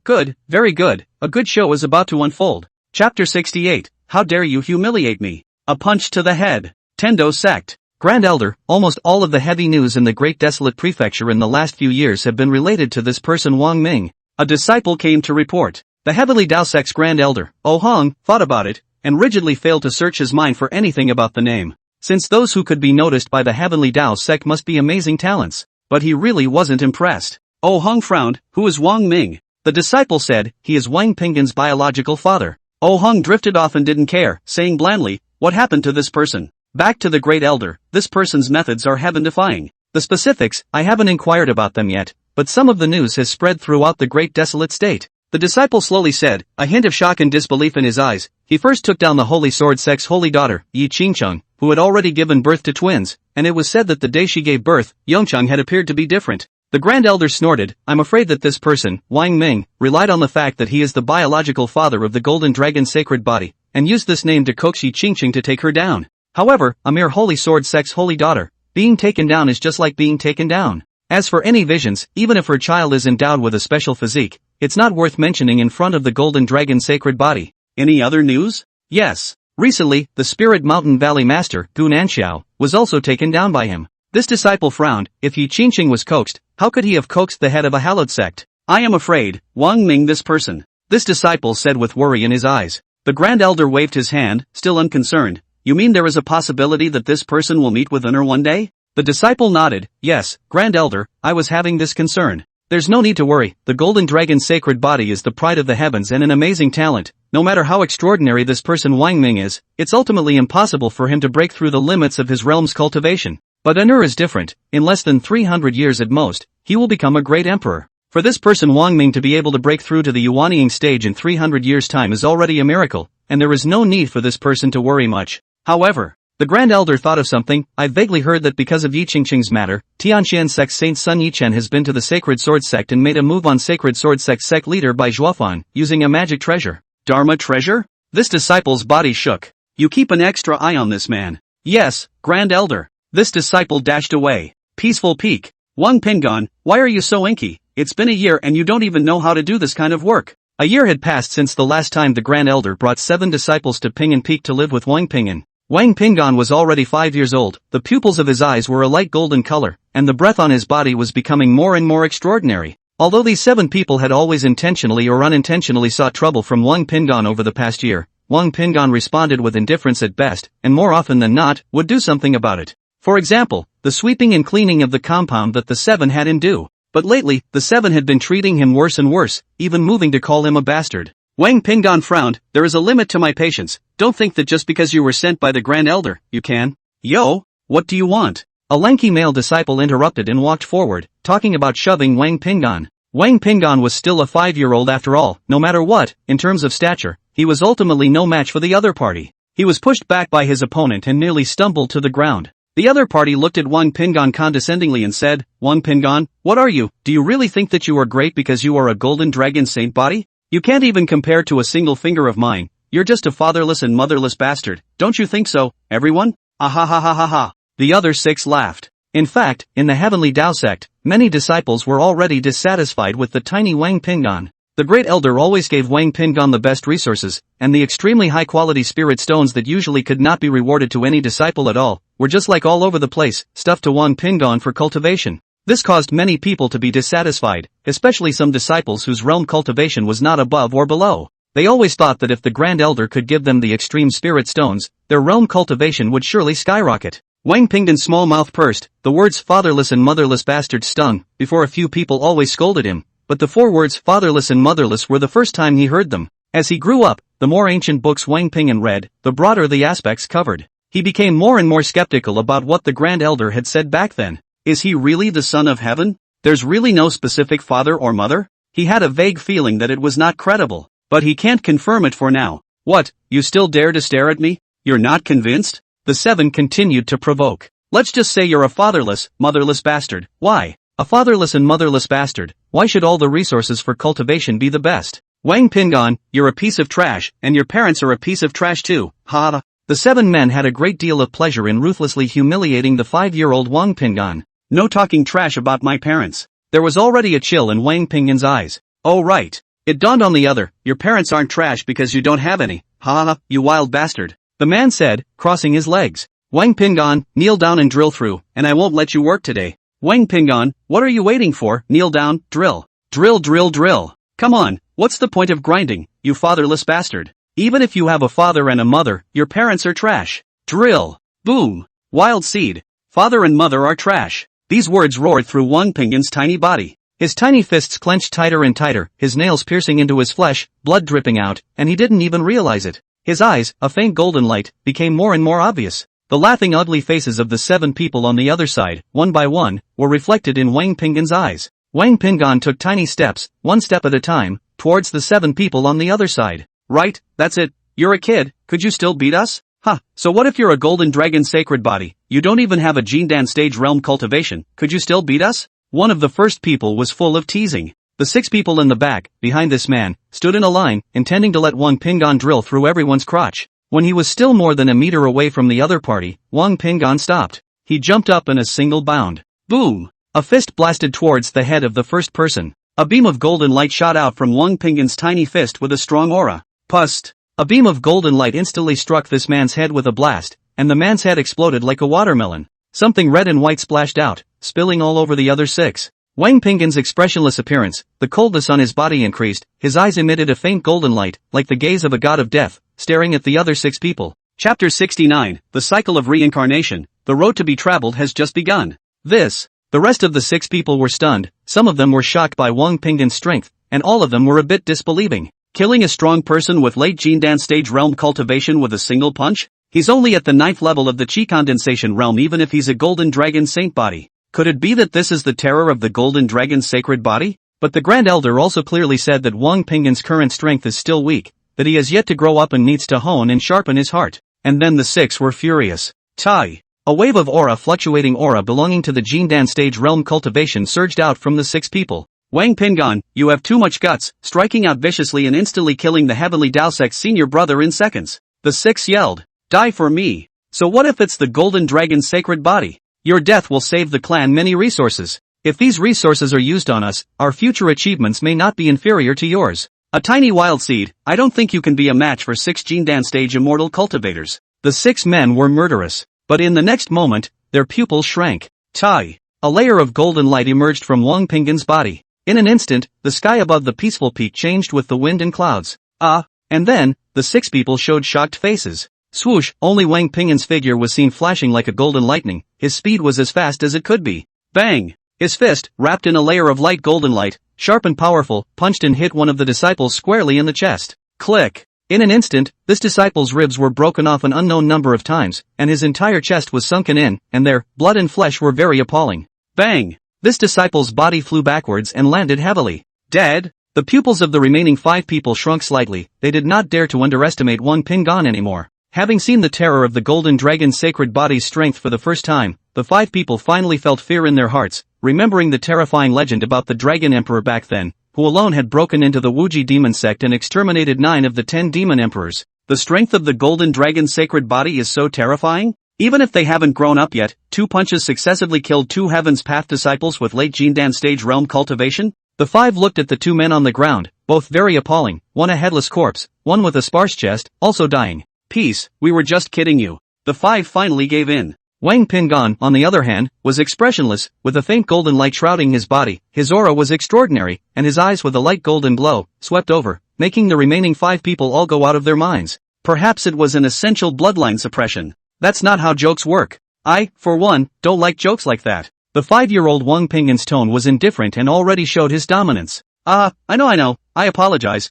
Good, very good. A good show is about to unfold. Chapter 68, How dare you humiliate me? A punch to the head. Tendo Sect. Grand Elder, almost all of the heavy news in the Great Desolate Prefecture in the last few years have been related to this person Wang Ming. A disciple came to report. The Heavenly Dao Sect's Grand Elder, Hong, thought about it, and rigidly failed to search his mind for anything about the name. Since those who could be noticed by the Heavenly Dao Sect must be amazing talents. But he really wasn't impressed. Hong frowned. Who is Wang Ming? The disciple said, he is Wang Pinggan's biological father. Hong drifted off and didn't care, saying blandly, what happened to this person? Back to the Great Elder, this person's methods are heaven-defying. The specifics, I haven't inquired about them yet, but some of the news has spread throughout the Great Desolate State. The disciple slowly said, a hint of shock and disbelief in his eyes. He first took down the Holy Sword Sect's holy daughter, Yi Qingcheng, who had already given birth to twins, and it was said that the day she gave birth, Yongchang had appeared to be different. The Grand Elder snorted, I'm afraid that this person, Wang Ming, relied on the fact that he is the biological father of the Golden Dragon's sacred body, and used this name to coax Yi Qingqing to take her down. However, a mere holy sword sex holy daughter, being taken down is just like being taken down. As for any visions, even if her child is endowed with a special physique, it's not worth mentioning in front of the Golden Dragon's sacred body. Any other news? Yes. Recently, the Spirit Mountain Valley Master, Gu Nanxiao, was also taken down by him. This disciple frowned. If Yi Qingqing was coaxed, how could he have coaxed the head of a hallowed sect? I am afraid, Wang Ming this person. This disciple said with worry in his eyes. The Grand Elder waved his hand, still unconcerned. You mean there is a possibility that this person will meet with Honor one day? The disciple nodded. Yes, Grand Elder, I was having this concern. There's no need to worry, the Golden Dragon's sacred body is the pride of the heavens and an amazing talent. No matter how extraordinary this person Wang Ming is, it's ultimately impossible for him to break through the limits of his realm's cultivation. But Honor is different. In less than 300 years at most, he will become a great emperor. For this person Wang Ming to be able to break through to the Yuanying stage in 300 years' time is already a miracle, and there is no need for this person to worry much. However, the Grand Elder thought of something. I vaguely heard that because of Yi Qingqing's matter, Tianxian sect Saint Sun Yichen has been to the Sacred Sword sect and made a move on Sacred Sword sect leader by Zhuofan, using a magic treasure. Dharma treasure? This disciple's body shook. You keep an extra eye on this man. Yes, Grand Elder. This disciple dashed away. Peaceful Peak. Wang Pingon, why are you so inky? It's been a year and you don't even know how to do this kind of work. A year had passed since the last time the Grand Elder brought 7 disciples to Pingan Peak to live with Wang Pingon. Wang Pingon was already 5 years old, the pupils of his eyes were a light golden color, and the breath on his body was becoming more and more extraordinary. Although these 7 people had always intentionally or unintentionally sought trouble from Wang Pingon over the past year, Wang Pingon responded with indifference at best, and more often than not, would do something about it. For example, the sweeping and cleaning of the compound that the 7 had in due. But lately, the 7 had been treating him worse and worse, even moving to call him a bastard. Wang Pingon frowned. There is a limit to my patience. Don't think that just because you were sent by the Grand Elder, you can. Yo, what do you want? A lanky male disciple interrupted and walked forward, talking about shoving Wang Pingon. Wang Pingon was still a 5-year-old after all. No matter what, in terms of stature, he was ultimately no match for the other party. He was pushed back by his opponent and nearly stumbled to the ground. The other party looked at Wang Pingon condescendingly and said, Wang Pingon, what are you? Do you really think that you are great because you are a Golden Dragon Saint body? You can't even compare to a single finger of mine. You're just a fatherless and motherless bastard. Don't you think so, everyone? Ah ha ha ha ha ha. The other 6 laughed. In fact, in the Heavenly Tao sect, many disciples were already dissatisfied with the tiny Wang Pingon. The Great Elder always gave Wang Pingon the best resources, and the extremely high-quality spirit stones that usually could not be rewarded to any disciple at all, were just like all over the place, stuffed to Wang Pingon for cultivation. This caused many people to be dissatisfied, especially some disciples whose realm cultivation was not above or below. They always thought that if the Grand Elder could give them the extreme spirit stones, their realm cultivation would surely skyrocket. Wang Pingon's small mouth pursed. The words fatherless and motherless bastard stung. Before a few people always scolded him, but the 4 words fatherless and motherless were the first time he heard them. As he grew up, the more ancient books Wang Pingon read, the broader the aspects covered. He became more and more skeptical about what the Grand Elder had said back then. Is he really the son of heaven? There's really no specific father or mother? He had a vague feeling that it was not credible, but he can't confirm it for now. What, you still dare to stare at me? You're not convinced? The 7 continued to provoke. Let's just say you're a fatherless, motherless bastard. Why? A fatherless and motherless bastard. Why should all the resources for cultivation be the best? Wang Pingon, you're a piece of trash, and your parents are a piece of trash too. Ha! The 7 men had a great deal of pleasure in ruthlessly humiliating the 5-year-old Wang Pingon. No talking trash about my parents. There was already a chill in Wang Pingon's eyes. Oh right. It dawned on the other, your parents aren't trash because you don't have any. Ha, you wild bastard. The man said, crossing his legs. Wang Pingon, kneel down and drill through, and I won't let you work today. Wang Pingon, what are you waiting for? Kneel down, drill. Drill drill drill. Come on, what's the point of grinding, you fatherless bastard? Even if you have a father and a mother, your parents are trash. Drill. Boom. Wild seed. Father and mother are trash. These words roared through Wang Pingon's tiny body. His tiny fists clenched tighter and tighter, his nails piercing into his flesh, blood dripping out, and he didn't even realize it. His eyes, a faint golden light, became more and more obvious. The laughing ugly faces of the 7 people on the other side, one by one, were reflected in Wang Pingon's eyes. Wang Pingon took tiny steps, 1 step at a time, towards the 7 people on the other side. Right, that's it. You're a kid, could you still beat us? Ha, so what if you're a golden dragon sacred body, you don't even have a Descendants stage realm cultivation, could you still beat us? One of the first people was full of teasing. The 6 people in the back, behind this man, stood in a line, intending to let Wang Pinggan drill through everyone's crotch. When he was still more than a meter away from the other party, Wang Pinggan stopped. He jumped up in a single bound. Boom! A fist blasted towards the head of the first person. A beam of golden light shot out from Wang Pinggan's tiny fist with a strong aura. Pust! A beam of golden light instantly struck this man's head with a blast, and the man's head exploded like a watermelon. Something red and white splashed out, spilling all over the other 6. Wang Pinggan's expressionless appearance, the coldness on his body increased, his eyes emitted a faint golden light, like the gaze of a god of death, staring at the other 6 people. Chapter 69, The Cycle of Reincarnation, the road to be traveled has just begun. The rest of the 6 people were stunned, some of them were shocked by Wang Pinggan's strength, and all of them were a bit disbelieving. Killing a strong person with late Descendants stage realm cultivation with a single punch? He's only at the 9th level of the Chi condensation realm even if he's a golden dragon saint body. Could it be that this is the terror of the golden dragon sacred body? But the Grand Elder also clearly said that Wang Pinggan's current strength is still weak, that he has yet to grow up and needs to hone and sharpen his heart. And then the 6 were furious. Tai! A wave of fluctuating aura belonging to the Descendants stage realm cultivation surged out from the 6 people. Wang Pinggan, you have too much guts, striking out viciously and instantly killing the heavenly Daosec's senior brother in seconds. The 6 yelled. Die for me! So what if it's the golden dragon sacred body? Your death will save the clan many resources. If these resources are used on us, our future achievements may not be inferior to yours. A tiny wild seed, I don't think you can be a match for 6 Descendants stage immortal cultivators. The 6 men were murderous. But in the next moment, their pupils shrank. Tai! A layer of golden light emerged from Wang Pinggan's body. In an instant, the sky above the peaceful peak changed with the wind and clouds. And then, the 6 people showed shocked faces. Swoosh, only Wang Pinggan's figure was seen flashing like a golden lightning, his speed was as fast as it could be. Bang! His fist, wrapped in a layer of light golden light, sharp and powerful, punched and hit one of the disciples squarely in the chest. Click! In an instant, this disciple's ribs were broken off an unknown number of times, and his entire chest was sunken in, and their blood and flesh were very appalling. Bang! This disciple's body flew backwards and landed heavily. Dead? The pupils of the remaining 5 people shrunk slightly, they did not dare to underestimate Wang Pinggan anymore. Having seen the terror of the golden dragon's sacred body's strength for the first time, the 5 people finally felt fear in their hearts, remembering the terrifying legend about the Dragon Emperor back then, who alone had broken into the Wuji demon sect and exterminated 9 of the 10 demon emperors. The strength of the golden dragon's sacred body is so terrifying? Even if they haven't grown up yet, 2 punches successively killed 2 Heaven's Path disciples with late Descendants stage realm cultivation? The 5 looked at the 2 men on the ground, both very appalling, one a headless corpse, one with a sparse chest, also dying. Peace, we were just kidding you. The 5 finally gave in. Wang Pinggan, on the other hand, was expressionless, with a faint golden light shrouding his body. His aura was extraordinary, and his eyes with a light golden glow, swept over, making the remaining 5 people all go out of their minds. Perhaps it was an essential bloodline suppression. That's not how jokes work. I, for one, don't like jokes like that. The 5-year-old Wang Pinggan's tone was indifferent and already showed his dominance. I know, I apologize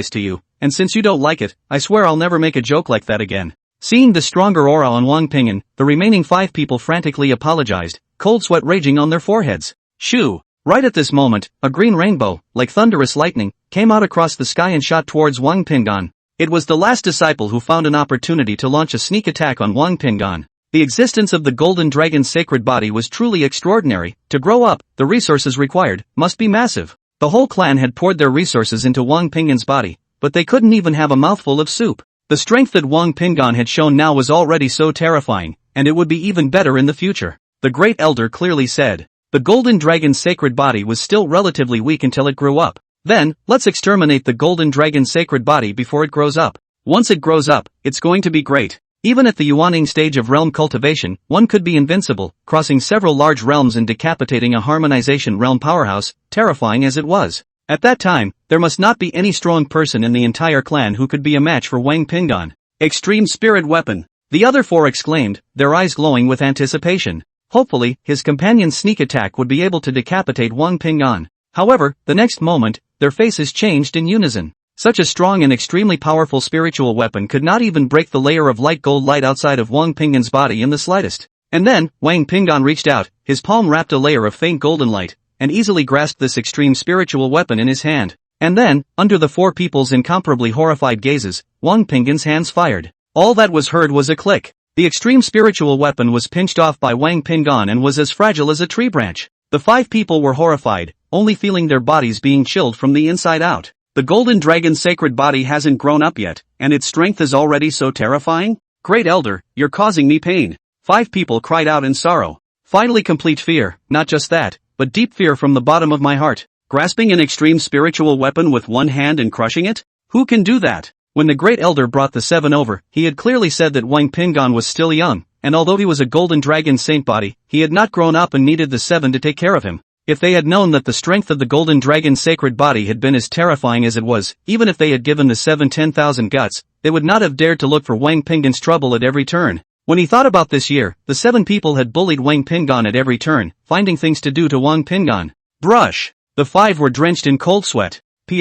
to you. And since you don't like it, I swear I'll never make a joke like that again. Seeing the stronger aura on Wang Pinggan, the remaining 5 people frantically apologized, cold sweat raging on their foreheads. Shoo! Right at this moment, a green rainbow, like thunderous lightning, came out across the sky and shot towards Wang Pinggan. It was the last disciple who found an opportunity to launch a sneak attack on Wang Pinggan. The existence of the golden dragon's sacred body was truly extraordinary. To grow up, the resources required must be massive. The whole clan had poured their resources into Wang Pinggan's body, but they couldn't even have a mouthful of soup. The strength that Wang Pinggan had shown now was already so terrifying, and it would be even better in the future. The Great Elder clearly said. The golden dragon's sacred body was still relatively weak until it grew up. Then, let's exterminate the golden dragon's sacred body before it grows up. Once it grows up, it's going to be great. Even at the Yuaning stage of realm cultivation, one could be invincible, crossing several large realms and decapitating a harmonization realm powerhouse, terrifying as it was. At that time, there must not be any strong person in the entire clan who could be a match for Wang Pinggan. Extreme spirit weapon. The other 4 exclaimed, their eyes glowing with anticipation. Hopefully, his companion's sneak attack would be able to decapitate Wang Pinggan. However, the next moment, their faces changed in unison. Such a strong and extremely powerful spiritual weapon could not even break the layer of light gold light outside of Wang Pinggan's body in the slightest. And then, Wang Pinggan reached out, his palm wrapped a layer of faint golden light, and easily grasped this extreme spiritual weapon in his hand. And then, under the 4 people's incomparably horrified gazes, Wang Pinggan's hands fired. All that was heard was a click. The extreme spiritual weapon was pinched off by Wang Pingan and was as fragile as a tree branch. The 5 people were horrified, only feeling their bodies being chilled from the inside out. The golden dragon's sacred body hasn't grown up yet, and its strength is already so terrifying? Great Elder, you're causing me pain. 5 people cried out in sorrow. Finally complete fear, not just that, but deep fear from the bottom of my heart. Grasping an extreme spiritual weapon with one hand and crushing it? Who can do that? When the Great Elder brought the 7 over, he had clearly said that Wang Pingan was still young, and although he was a golden dragon saint body, he had not grown up and needed the 7 to take care of him. If they had known that the strength of the golden dragon's sacred body had been as terrifying as it was, even if they had given the 7 10,000 guts, they would not have dared to look for Wang Pingan's trouble at every turn. When he thought about this year, the 7 people had bullied Wang Pingan at every turn, finding things to do to Wang Pingan. Brush! The 5 were drenched in cold sweat. 5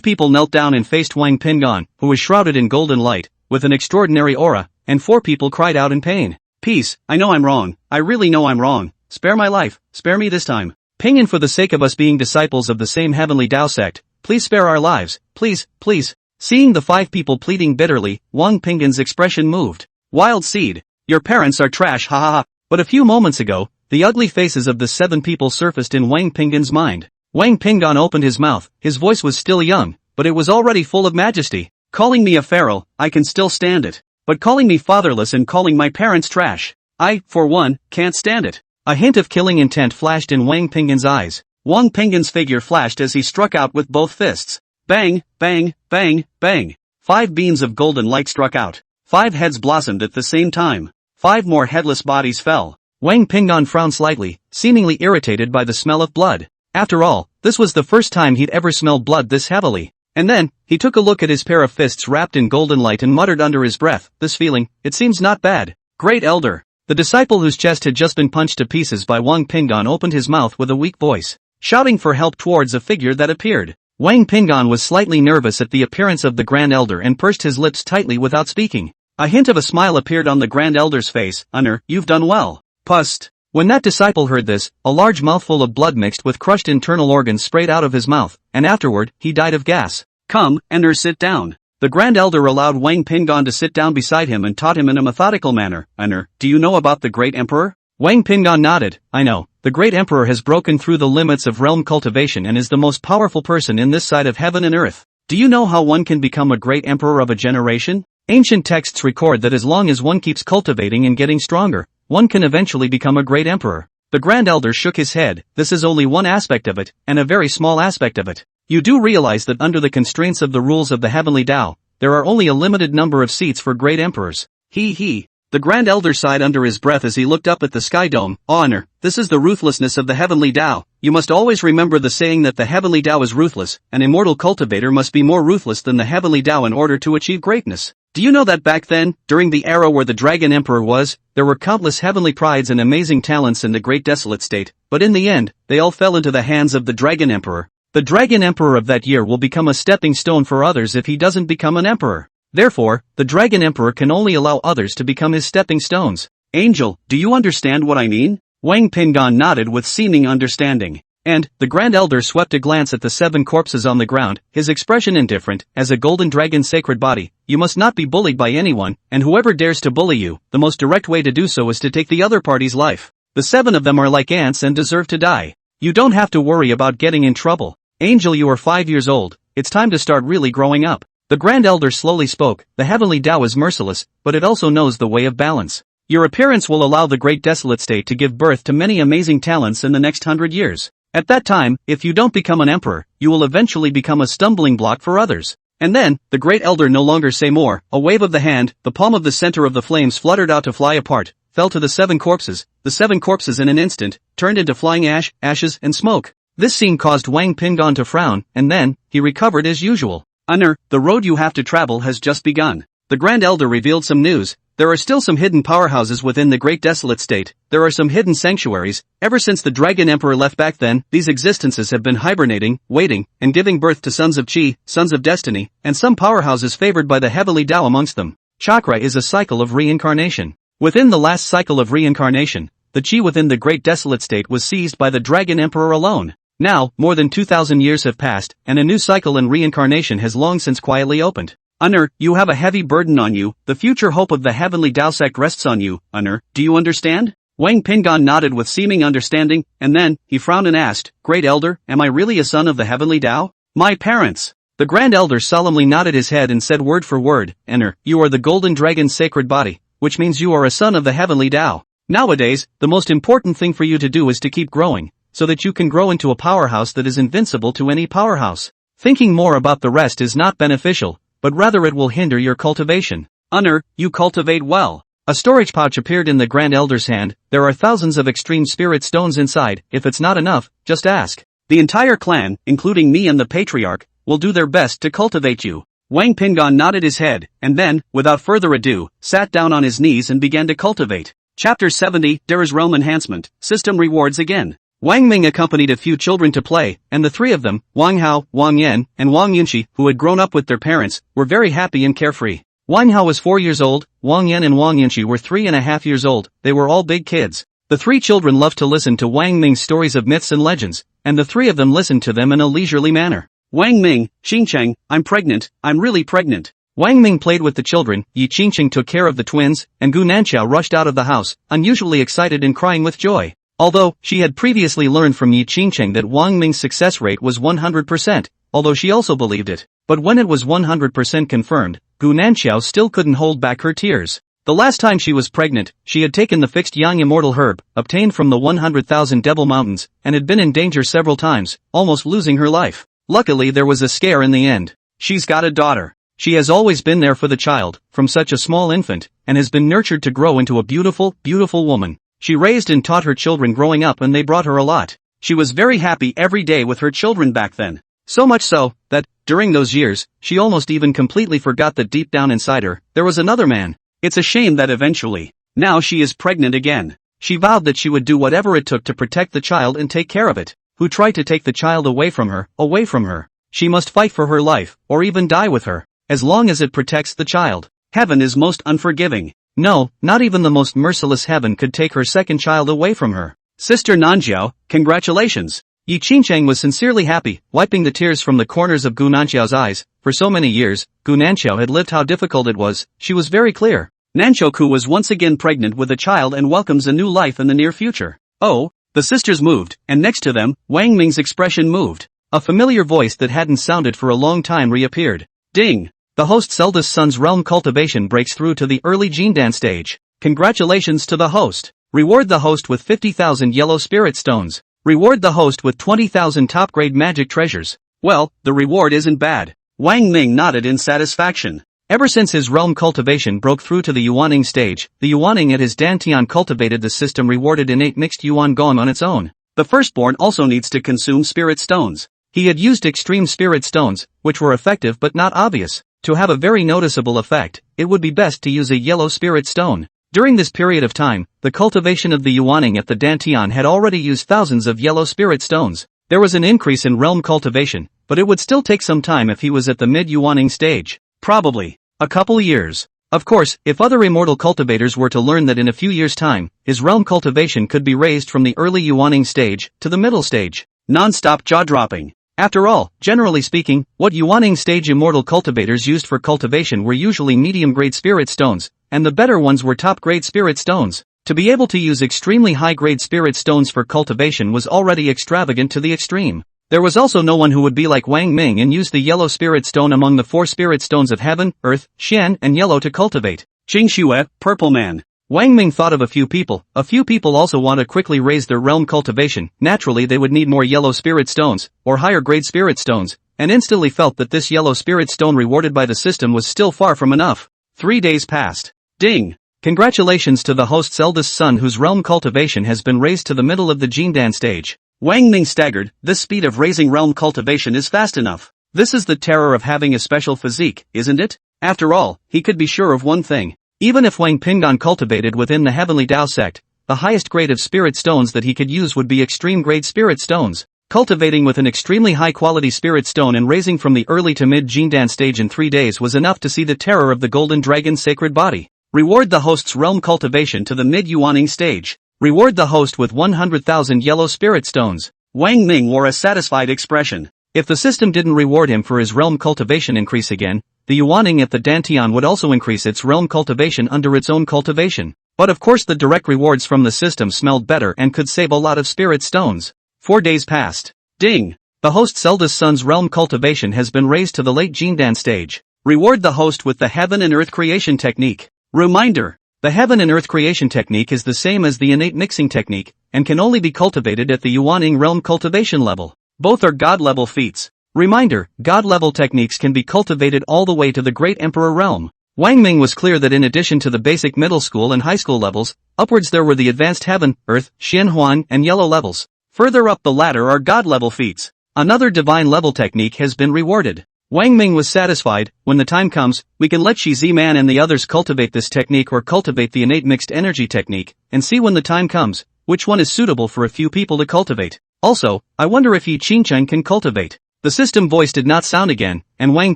people knelt down and faced Wang Pingan, who was shrouded in golden light, with an extraordinary aura, and 4 people cried out in pain. Peace, I know I'm wrong, I really know I'm wrong, spare my life, spare me this time. Pingan, for the sake of us being disciples of the same heavenly Tao sect, please spare our lives, please, please. Seeing the 5 people pleading bitterly, Wang Pingan's expression moved. Wild Seed, your parents are trash, ha ha ha. But a few moments ago, the ugly faces of the 7 people surfaced in Wang Pingan's mind. Wang Pingan opened his mouth, his voice was still young, but it was already full of majesty. Calling me a feral, I can still stand it. But calling me fatherless and calling my parents trash, I, for one, can't stand it. A hint of killing intent flashed in Wang Pingan's eyes. Wang Pingan's figure flashed as he struck out with both fists. Bang, bang, bang, bang. 5 beams of golden light struck out. 5 heads blossomed at the same time. 5 more headless bodies fell. Wang Pingan frowned slightly, seemingly irritated by the smell of blood. After all, this was the first time he'd ever smelled blood this heavily. And then, he took a look at his pair of fists wrapped in golden light and muttered under his breath, this feeling, it seems not bad. Great Elder. The disciple whose chest had just been punched to pieces by Wang Pingan opened his mouth with a weak voice, shouting for help towards a figure that appeared. Wang Pingan was slightly nervous at the appearance of the Grand Elder and pursed his lips tightly without speaking. A hint of a smile appeared on the Grand Elder's face. Honor, you've done well. Pust. When that disciple heard this, a large mouthful of blood mixed with crushed internal organs sprayed out of his mouth, and afterward, he died of gas. Come, Ender, sit down. The Grand Elder allowed Wang Pingan to sit down beside him and taught him in a methodical manner. Ender, do you know about the Great Emperor? Wang Pingan nodded. I know. The Great Emperor has broken through the limits of realm cultivation and is the most powerful person in this side of heaven and earth. Do you know how one can become a Great Emperor of a generation? Ancient texts record that as long as one keeps cultivating and getting stronger, one can eventually become a Great Emperor. The Grand Elder shook his head. This is only one aspect of it, and a very small aspect of it. You do realize that under the constraints of the rules of the Heavenly Tao, there are only a limited number of seats for Great Emperors. He. The Grand Elder sighed under his breath as he looked up at the sky dome. Honor, this is the ruthlessness of the Heavenly Tao. You must always remember the saying that the Heavenly Tao is ruthless. An immortal cultivator must be more ruthless than the Heavenly Tao in order to achieve greatness. Do you know that back then, during the era where the Dragon Emperor was, there were countless heavenly prides and amazing talents in the Great Desolate State, but in the end, they all fell into the hands of the Dragon Emperor. The Dragon Emperor of that year will become a stepping stone for others if he doesn't become an emperor. Therefore, the Dragon Emperor can only allow others to become his stepping stones. Angel, do you understand what I mean? Wang Pingan nodded with seeming understanding. And, the Grand Elder swept a glance at the 7 corpses on the ground, his expression indifferent. As a golden dragon's sacred body, you must not be bullied by anyone, and whoever dares to bully you, the most direct way to do so is to take the other party's life. The 7 of them are like ants and deserve to die. You don't have to worry about getting in trouble. Angel, you are 5 years old, it's time to start really growing up. The Grand Elder slowly spoke. The Heavenly Tao is merciless, but it also knows the way of balance. Your appearance will allow the Great Desolate State to give birth to many amazing talents in the next 100 years. At that time, if you don't become an emperor, you will eventually become a stumbling block for others. And then, the Great Elder no longer say more. A wave of the hand, the palm of the center of the flames fluttered out to fly apart, fell to the 7 corpses. The 7 corpses in an instant, turned into flying ashes and smoke. This scene caused Wang Pingan to frown, and then, he recovered as usual. Honor, the road you have to travel has just begun. The Grand Elder revealed some news. There are still some hidden powerhouses within the Great Desolate State. There are some hidden sanctuaries. Ever since the Dragon Emperor left back then, these existences have been hibernating, waiting, and giving birth to sons of Chi, sons of destiny, and some powerhouses favored by the Heavenly Tao amongst them. Chakra is a cycle of reincarnation. Within the last cycle of reincarnation, the chi within the Great Desolate State was seized by the Dragon Emperor alone. Now, more than 2,000 years have passed, and a new cycle in reincarnation has long since quietly opened. Unner, you have a heavy burden on you, the future hope of the heavenly Tao sect rests on you, Unner, do you understand? Wang Pingon nodded with seeming understanding, and then, he frowned and asked, Great Elder, am I really a son of the heavenly Tao? My parents! The Grand Elder solemnly nodded his head and said word for word, Unner, you are the Golden Dragon's sacred body, which means you are a son of the heavenly Tao. Nowadays, the most important thing for you to do is to keep growing, so that you can grow into a powerhouse that is invincible to any powerhouse. Thinking more about the rest is not beneficial, but rather it will hinder your cultivation. Unner, you cultivate well. A storage pouch appeared in the Grand Elder's hand. There are thousands of extreme spirit stones inside. If it's not enough, just ask. The entire clan, including me and the Patriarch, will do their best to cultivate you. Wang Pingon nodded his head, and then, without further ado, sat down on his knees and began to cultivate. Chapter 70, Dara's Realm Enhancement, System Rewards Again. Wang Ming accompanied a few children to play, and the three of them, Wang Hao, Wang Yan, and Wang Yunxi, who had grown up with their parents, were very happy and carefree. Wang Hao was 4 years old, Wang Yan and Wang Yunxi were 3.5 years old. They were all big kids. The three children loved to listen to Wang Ming's stories of myths and legends, and the three of them listened to them in a leisurely manner. Wang Ming, Xingcheng, I'm pregnant, I'm really pregnant. Wang Ming played with the children, Yi Qingqing took care of the twins, and Gu Nanqiao rushed out of the house, unusually excited and crying with joy. Although, she had previously learned from Yi Qingqing that Wang Ming's success rate was 100%, although she also believed it. But when it was 100% confirmed, Gu Nanqiao still couldn't hold back her tears. The last time she was pregnant, she had taken the fixed yang immortal herb, obtained from the 100,000 Devil Mountains, and had been in danger several times, almost losing her life. Luckily there was a scare in the end. She's got a daughter. She has always been there for the child, from such a small infant, and has been nurtured to grow into a beautiful, beautiful woman. She raised and taught her children growing up and they brought her a lot. She was very happy every day with her children back then. So much so, that, during those years, she almost even completely forgot that deep down inside her, there was another man. It's a shame that eventually, now she is pregnant again. She vowed that she would do whatever it took to protect the child and take care of it. Who tried to take the child away from her, She must fight for her life, or even die with her, as long as it protects the child. Heaven is most unforgiving. No, not even the most merciless heaven could take her second child away from her. Sister Nanjiao, congratulations. Yi Qingcheng was sincerely happy, wiping the tears from the corners of Gu Nanqiao's eyes. For so many years, Gu Nanqiao had lived how difficult it was. She was very clear. Nanchoku was once again pregnant with a child and welcomes a new life in the near future. Oh, the sisters moved, and next to them, Wang Ming's expression moved. A familiar voice that hadn't sounded for a long time reappeared. Ding! The host's eldest son's realm cultivation breaks through to the early Jindan stage. Congratulations to the host. Reward the host with 50,000 yellow spirit stones. Reward the host with 20,000 top-grade magic treasures. Well, the reward isn't bad. Wang Ming nodded in satisfaction. Ever since his realm cultivation broke through to the Yuaning stage, the Yuaning at his Dantian cultivated the system rewarded innate mixed Yuan Gong on its own. The firstborn also needs to consume spirit stones. He had used extreme spirit stones, which were effective but not obvious. To have a very noticeable effect, it would be best to use a yellow spirit stone. During this period of time, the cultivation of the Yuaning at the Dantian had already used thousands of yellow spirit stones. There was an increase in realm cultivation, but it would still take some time if he was at the mid-Yuaning stage. Probably a couple years. Of course, if other immortal cultivators were to learn that in a few years' time, his realm cultivation could be raised from the early Yuaning stage to the middle stage. Non-stop jaw-dropping. After all, generally speaking, what Yuaning stage immortal cultivators used for cultivation were usually medium-grade spirit stones, and the better ones were top-grade spirit stones. To be able to use extremely high-grade spirit stones for cultivation was already extravagant to the extreme. There was also no one who would be like Wang Ming and use the yellow spirit stone among the 4 spirit stones of heaven, earth, Xian, and yellow to cultivate. Qingxue, purple man. Wang Ming thought of a few people. A few people also want to quickly raise their realm cultivation. Naturally they would need more yellow spirit stones, or higher grade spirit stones, and instantly felt that this yellow spirit stone rewarded by the system was still far from enough. 3 days passed. Ding! Congratulations to the host's eldest son whose realm cultivation has been raised to the middle of the Jindan stage. Wang Ming staggered. This speed of raising realm cultivation is fast enough. This is the terror of having a special physique, isn't it? After all, he could be sure of one thing. Even if Wang Pingon cultivated within the heavenly Tao sect, the highest grade of spirit stones that he could use would be extreme grade spirit stones. Cultivating with an extremely high quality spirit stone and raising from the early to mid Jindan stage in 3 days was enough to see the terror of the golden dragon's sacred body. Reward the host's realm cultivation to the mid Yuaning stage. Reward the host with 100,000 yellow spirit stones. Wang Ming wore a satisfied expression. If the system didn't reward him for his realm cultivation increase again, the Yuaning at the Dantian would also increase its realm cultivation under its own cultivation. But of course the direct rewards from the system smelled better and could save a lot of spirit stones. 4 days passed. Ding! The host's eldest son's realm cultivation has been raised to the late Jindan stage. Reward the host with the heaven and earth creation technique. Reminder: the heaven and earth creation technique is the same as the innate mixing technique, and can only be cultivated at the Yuaning realm cultivation level. Both are god-level feats. Reminder: god-level techniques can be cultivated all the way to the Great Emperor realm. Wang Ming was clear that in addition to the basic middle school and high school levels, upwards there were the advanced heaven, earth, Xianhuan, and yellow levels. Further up the ladder are god-level feats. Another divine level technique has been rewarded. Wang Ming was satisfied. When the time comes, we can let Shi Ziman and the others cultivate this technique or cultivate the innate mixed energy technique, and see when the time comes, which one is suitable for a few people to cultivate. Also, I wonder if Yi Qingcheng can cultivate. The system voice did not sound again, and Wang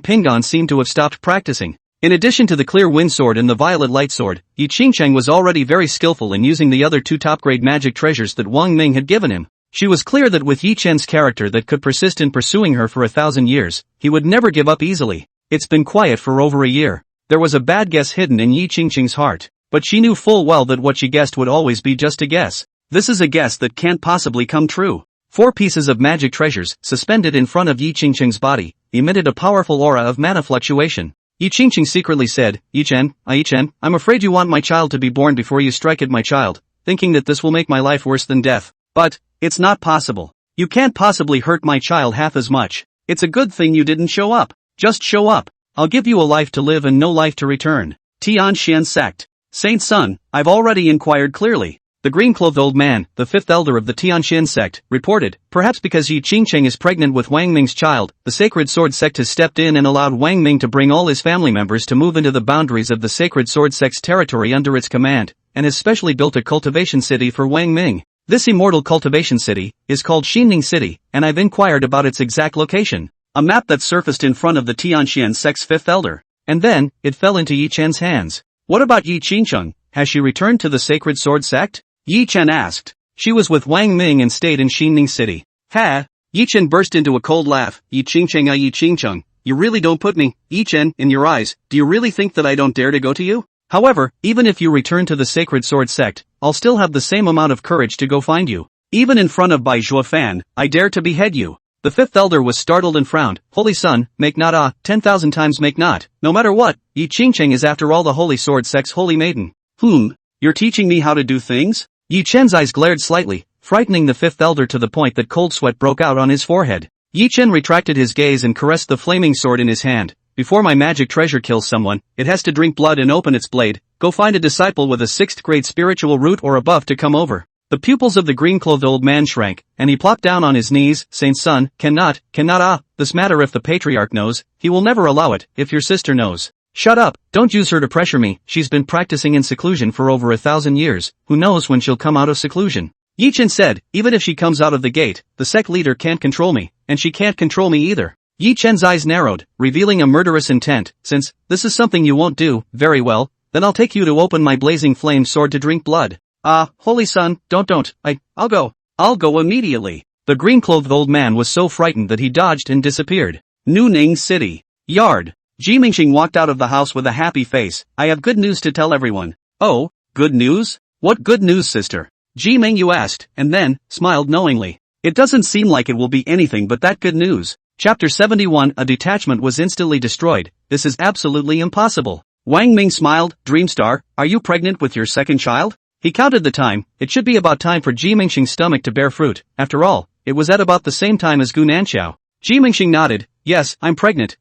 Pinggan seemed to have stopped practicing. In addition to the clear wind sword and the violet light sword, Yi Qingcheng was already very skillful in using the other 2 top-grade magic treasures that Wang Ming had given him. She was clear that with Yi Chen's character that could persist in pursuing her for 1,000 years, he would never give up easily. It's been quiet for over a year. There was a bad guess hidden in Yi Qingcheng's heart, but she knew full well that what she guessed would always be just a guess. This is a guess that can't possibly come true. 4 pieces of magic treasures, suspended in front of Yi Qingcheng's body, emitted a powerful aura of mana fluctuation. Yi Qingcheng secretly said, Yi Chen, I'm afraid you want my child to be born before you strike at my child, thinking that this will make my life worse than death. But it's not possible. You can't possibly hurt my child half as much. It's a good thing you didn't show up. Just show up. I'll give you a life to live and no life to return. Tianxian sect. Saint Sun, I've already inquired clearly. The green-clothed old man, the 5th elder of the Tianxian sect, reported, perhaps because Yi Qingcheng is pregnant with Wang Ming's child, the Sacred Sword sect has stepped in and allowed Wang Ming to bring all his family members to move into the boundaries of the Sacred Sword sect's territory under its command, and has specially built a cultivation city for Wang Ming. This immortal cultivation city is called Xinning City, and I've inquired about its exact location. A map that surfaced in front of the Tianxian sect's 5th elder. And then, it fell into Yi Chen's hands. What about Yi Qingcheng? Has she returned to the Sacred Sword sect? Yi Chen asked. She was with Wang Ming and stayed in Xinning City. Ha! Yi Chen burst into a cold laugh. Yi Qingcheng, you really don't put me, Yi Chen, in your eyes. Do you really think that I don't dare to go to you? However, even if you return to the Sacred Sword sect, I'll still have the same amount of courage to go find you. Even in front of Bai Zhuofan, I dare to behead you. The 5th elder was startled and frowned. Holy son, make not 10,000 times make not. No matter what, Yi Qingcheng is after all the Holy Sword sect's holy maiden. You're teaching me how to do things? Yi Chen's eyes glared slightly, frightening the 5th elder to the point that cold sweat broke out on his forehead. Yi Chen retracted his gaze and caressed the flaming sword in his hand. Before my magic treasure kills someone, it has to drink blood and open its blade. Go find a disciple with a 6th grade spiritual root or above to come over. The pupils of the green-clothed old man shrank, and he plopped down on his knees. Saint Sun, cannot, this matter if the patriarch knows, he will never allow it, if your sister knows. Shut up, don't use her to pressure me, she's been practicing in seclusion for over 1,000 years, who knows when she'll come out of seclusion. Yi Chen said, even if she comes out of the gate, the sect leader can't control me, and she can't control me either. Yi Chen's eyes narrowed, revealing a murderous intent. Since this is something you won't do, very well, then I'll take you to open my blazing flame sword to drink blood. Holy son, don't, I'll go immediately. The green-clothed old man was so frightened that he dodged and disappeared. Nuning City. Yard. Ji Mingxing walked out of the house with a happy face. I have good news to tell everyone. Oh, good news? What good news, sister? Ji Mingyu asked, and then, smiled knowingly. It doesn't seem like it will be anything but that good news. Chapter 71. A detachment was instantly destroyed. This is absolutely impossible. Wang Ming smiled. Dreamstar, are you pregnant with your second child? He counted the time. It should be about time for Ji Mingxing's stomach to bear fruit. After all, it was at about the same time as Gu Nanxiao. Ji Mingxing nodded. Yes, I'm pregnant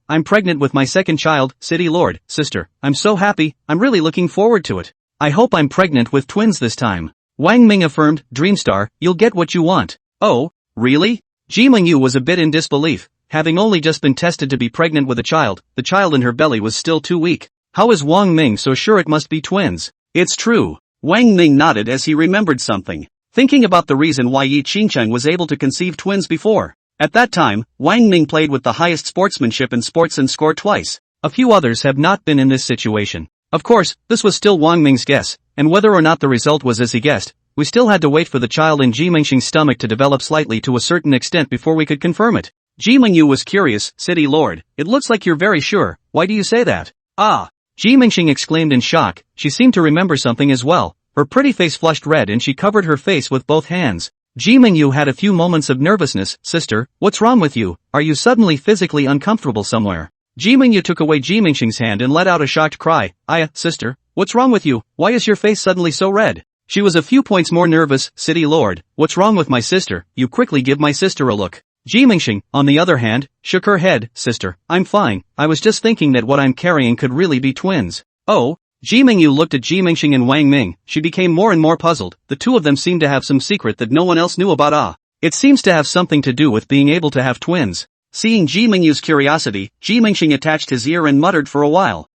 with my second child, City Lord, sister. I'm so happy, I'm really looking forward to it. I hope I'm pregnant with twins this time. Wang Ming affirmed. Dreamstar, you'll get what you want. Oh, really? Ji Mingyu was a bit in disbelief. Having only just been tested to be pregnant with a child, the child in her belly was still too weak. How is Wang Ming so sure it must be twins? It's true. Wang Ming nodded as he remembered something. Thinking about the reason why Yi Qingcheng was able to conceive twins before. At that time, Wang Ming played with the highest sportsmanship in sports and scored twice. A few others have not been in this situation. Of course, this was still Wang Ming's guess, and whether or not the result was as he guessed, we still had to wait for the child in Ji Mingxing's stomach to develop slightly to a certain extent before we could confirm it. Ji Mingyu was curious. City Lord, it looks like you're very sure, why do you say that? Ah! Ji Mingxing exclaimed in shock. She seemed to remember something as well. Her pretty face flushed red and she covered her face with both hands. Ji Mingyu had a few moments of nervousness. Sister, what's wrong with you? Are you suddenly physically uncomfortable somewhere? Ji Mingyu took away Ji Mingxing's hand and let out a shocked cry. Sister, what's wrong with you? Why is your face suddenly so red? She was a few points more nervous. City Lord, what's wrong with my sister? You quickly give my sister a look. Ji Mingxing, on the other hand, shook her head. Sister, I'm fine. I was just thinking that what I'm carrying could really be twins. Oh? Ji Mingyu looked at Ji Mingxing and Wang Ming. She became more and more puzzled. The two of them seemed to have some secret that no one else knew about. It seems to have something to do with being able to have twins. Seeing Ji Mingyu's curiosity, Ji Mingxing attached his ear and muttered for a while.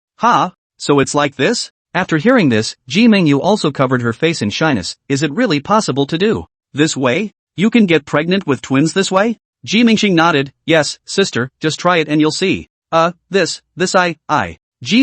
So it's like this? After hearing this, Ji Mingyu also covered her face in shyness. Is it really possible to do this way? You can get pregnant with twins this way? Ji Mingxing nodded. Yes, sister, just try it and you'll see. Ji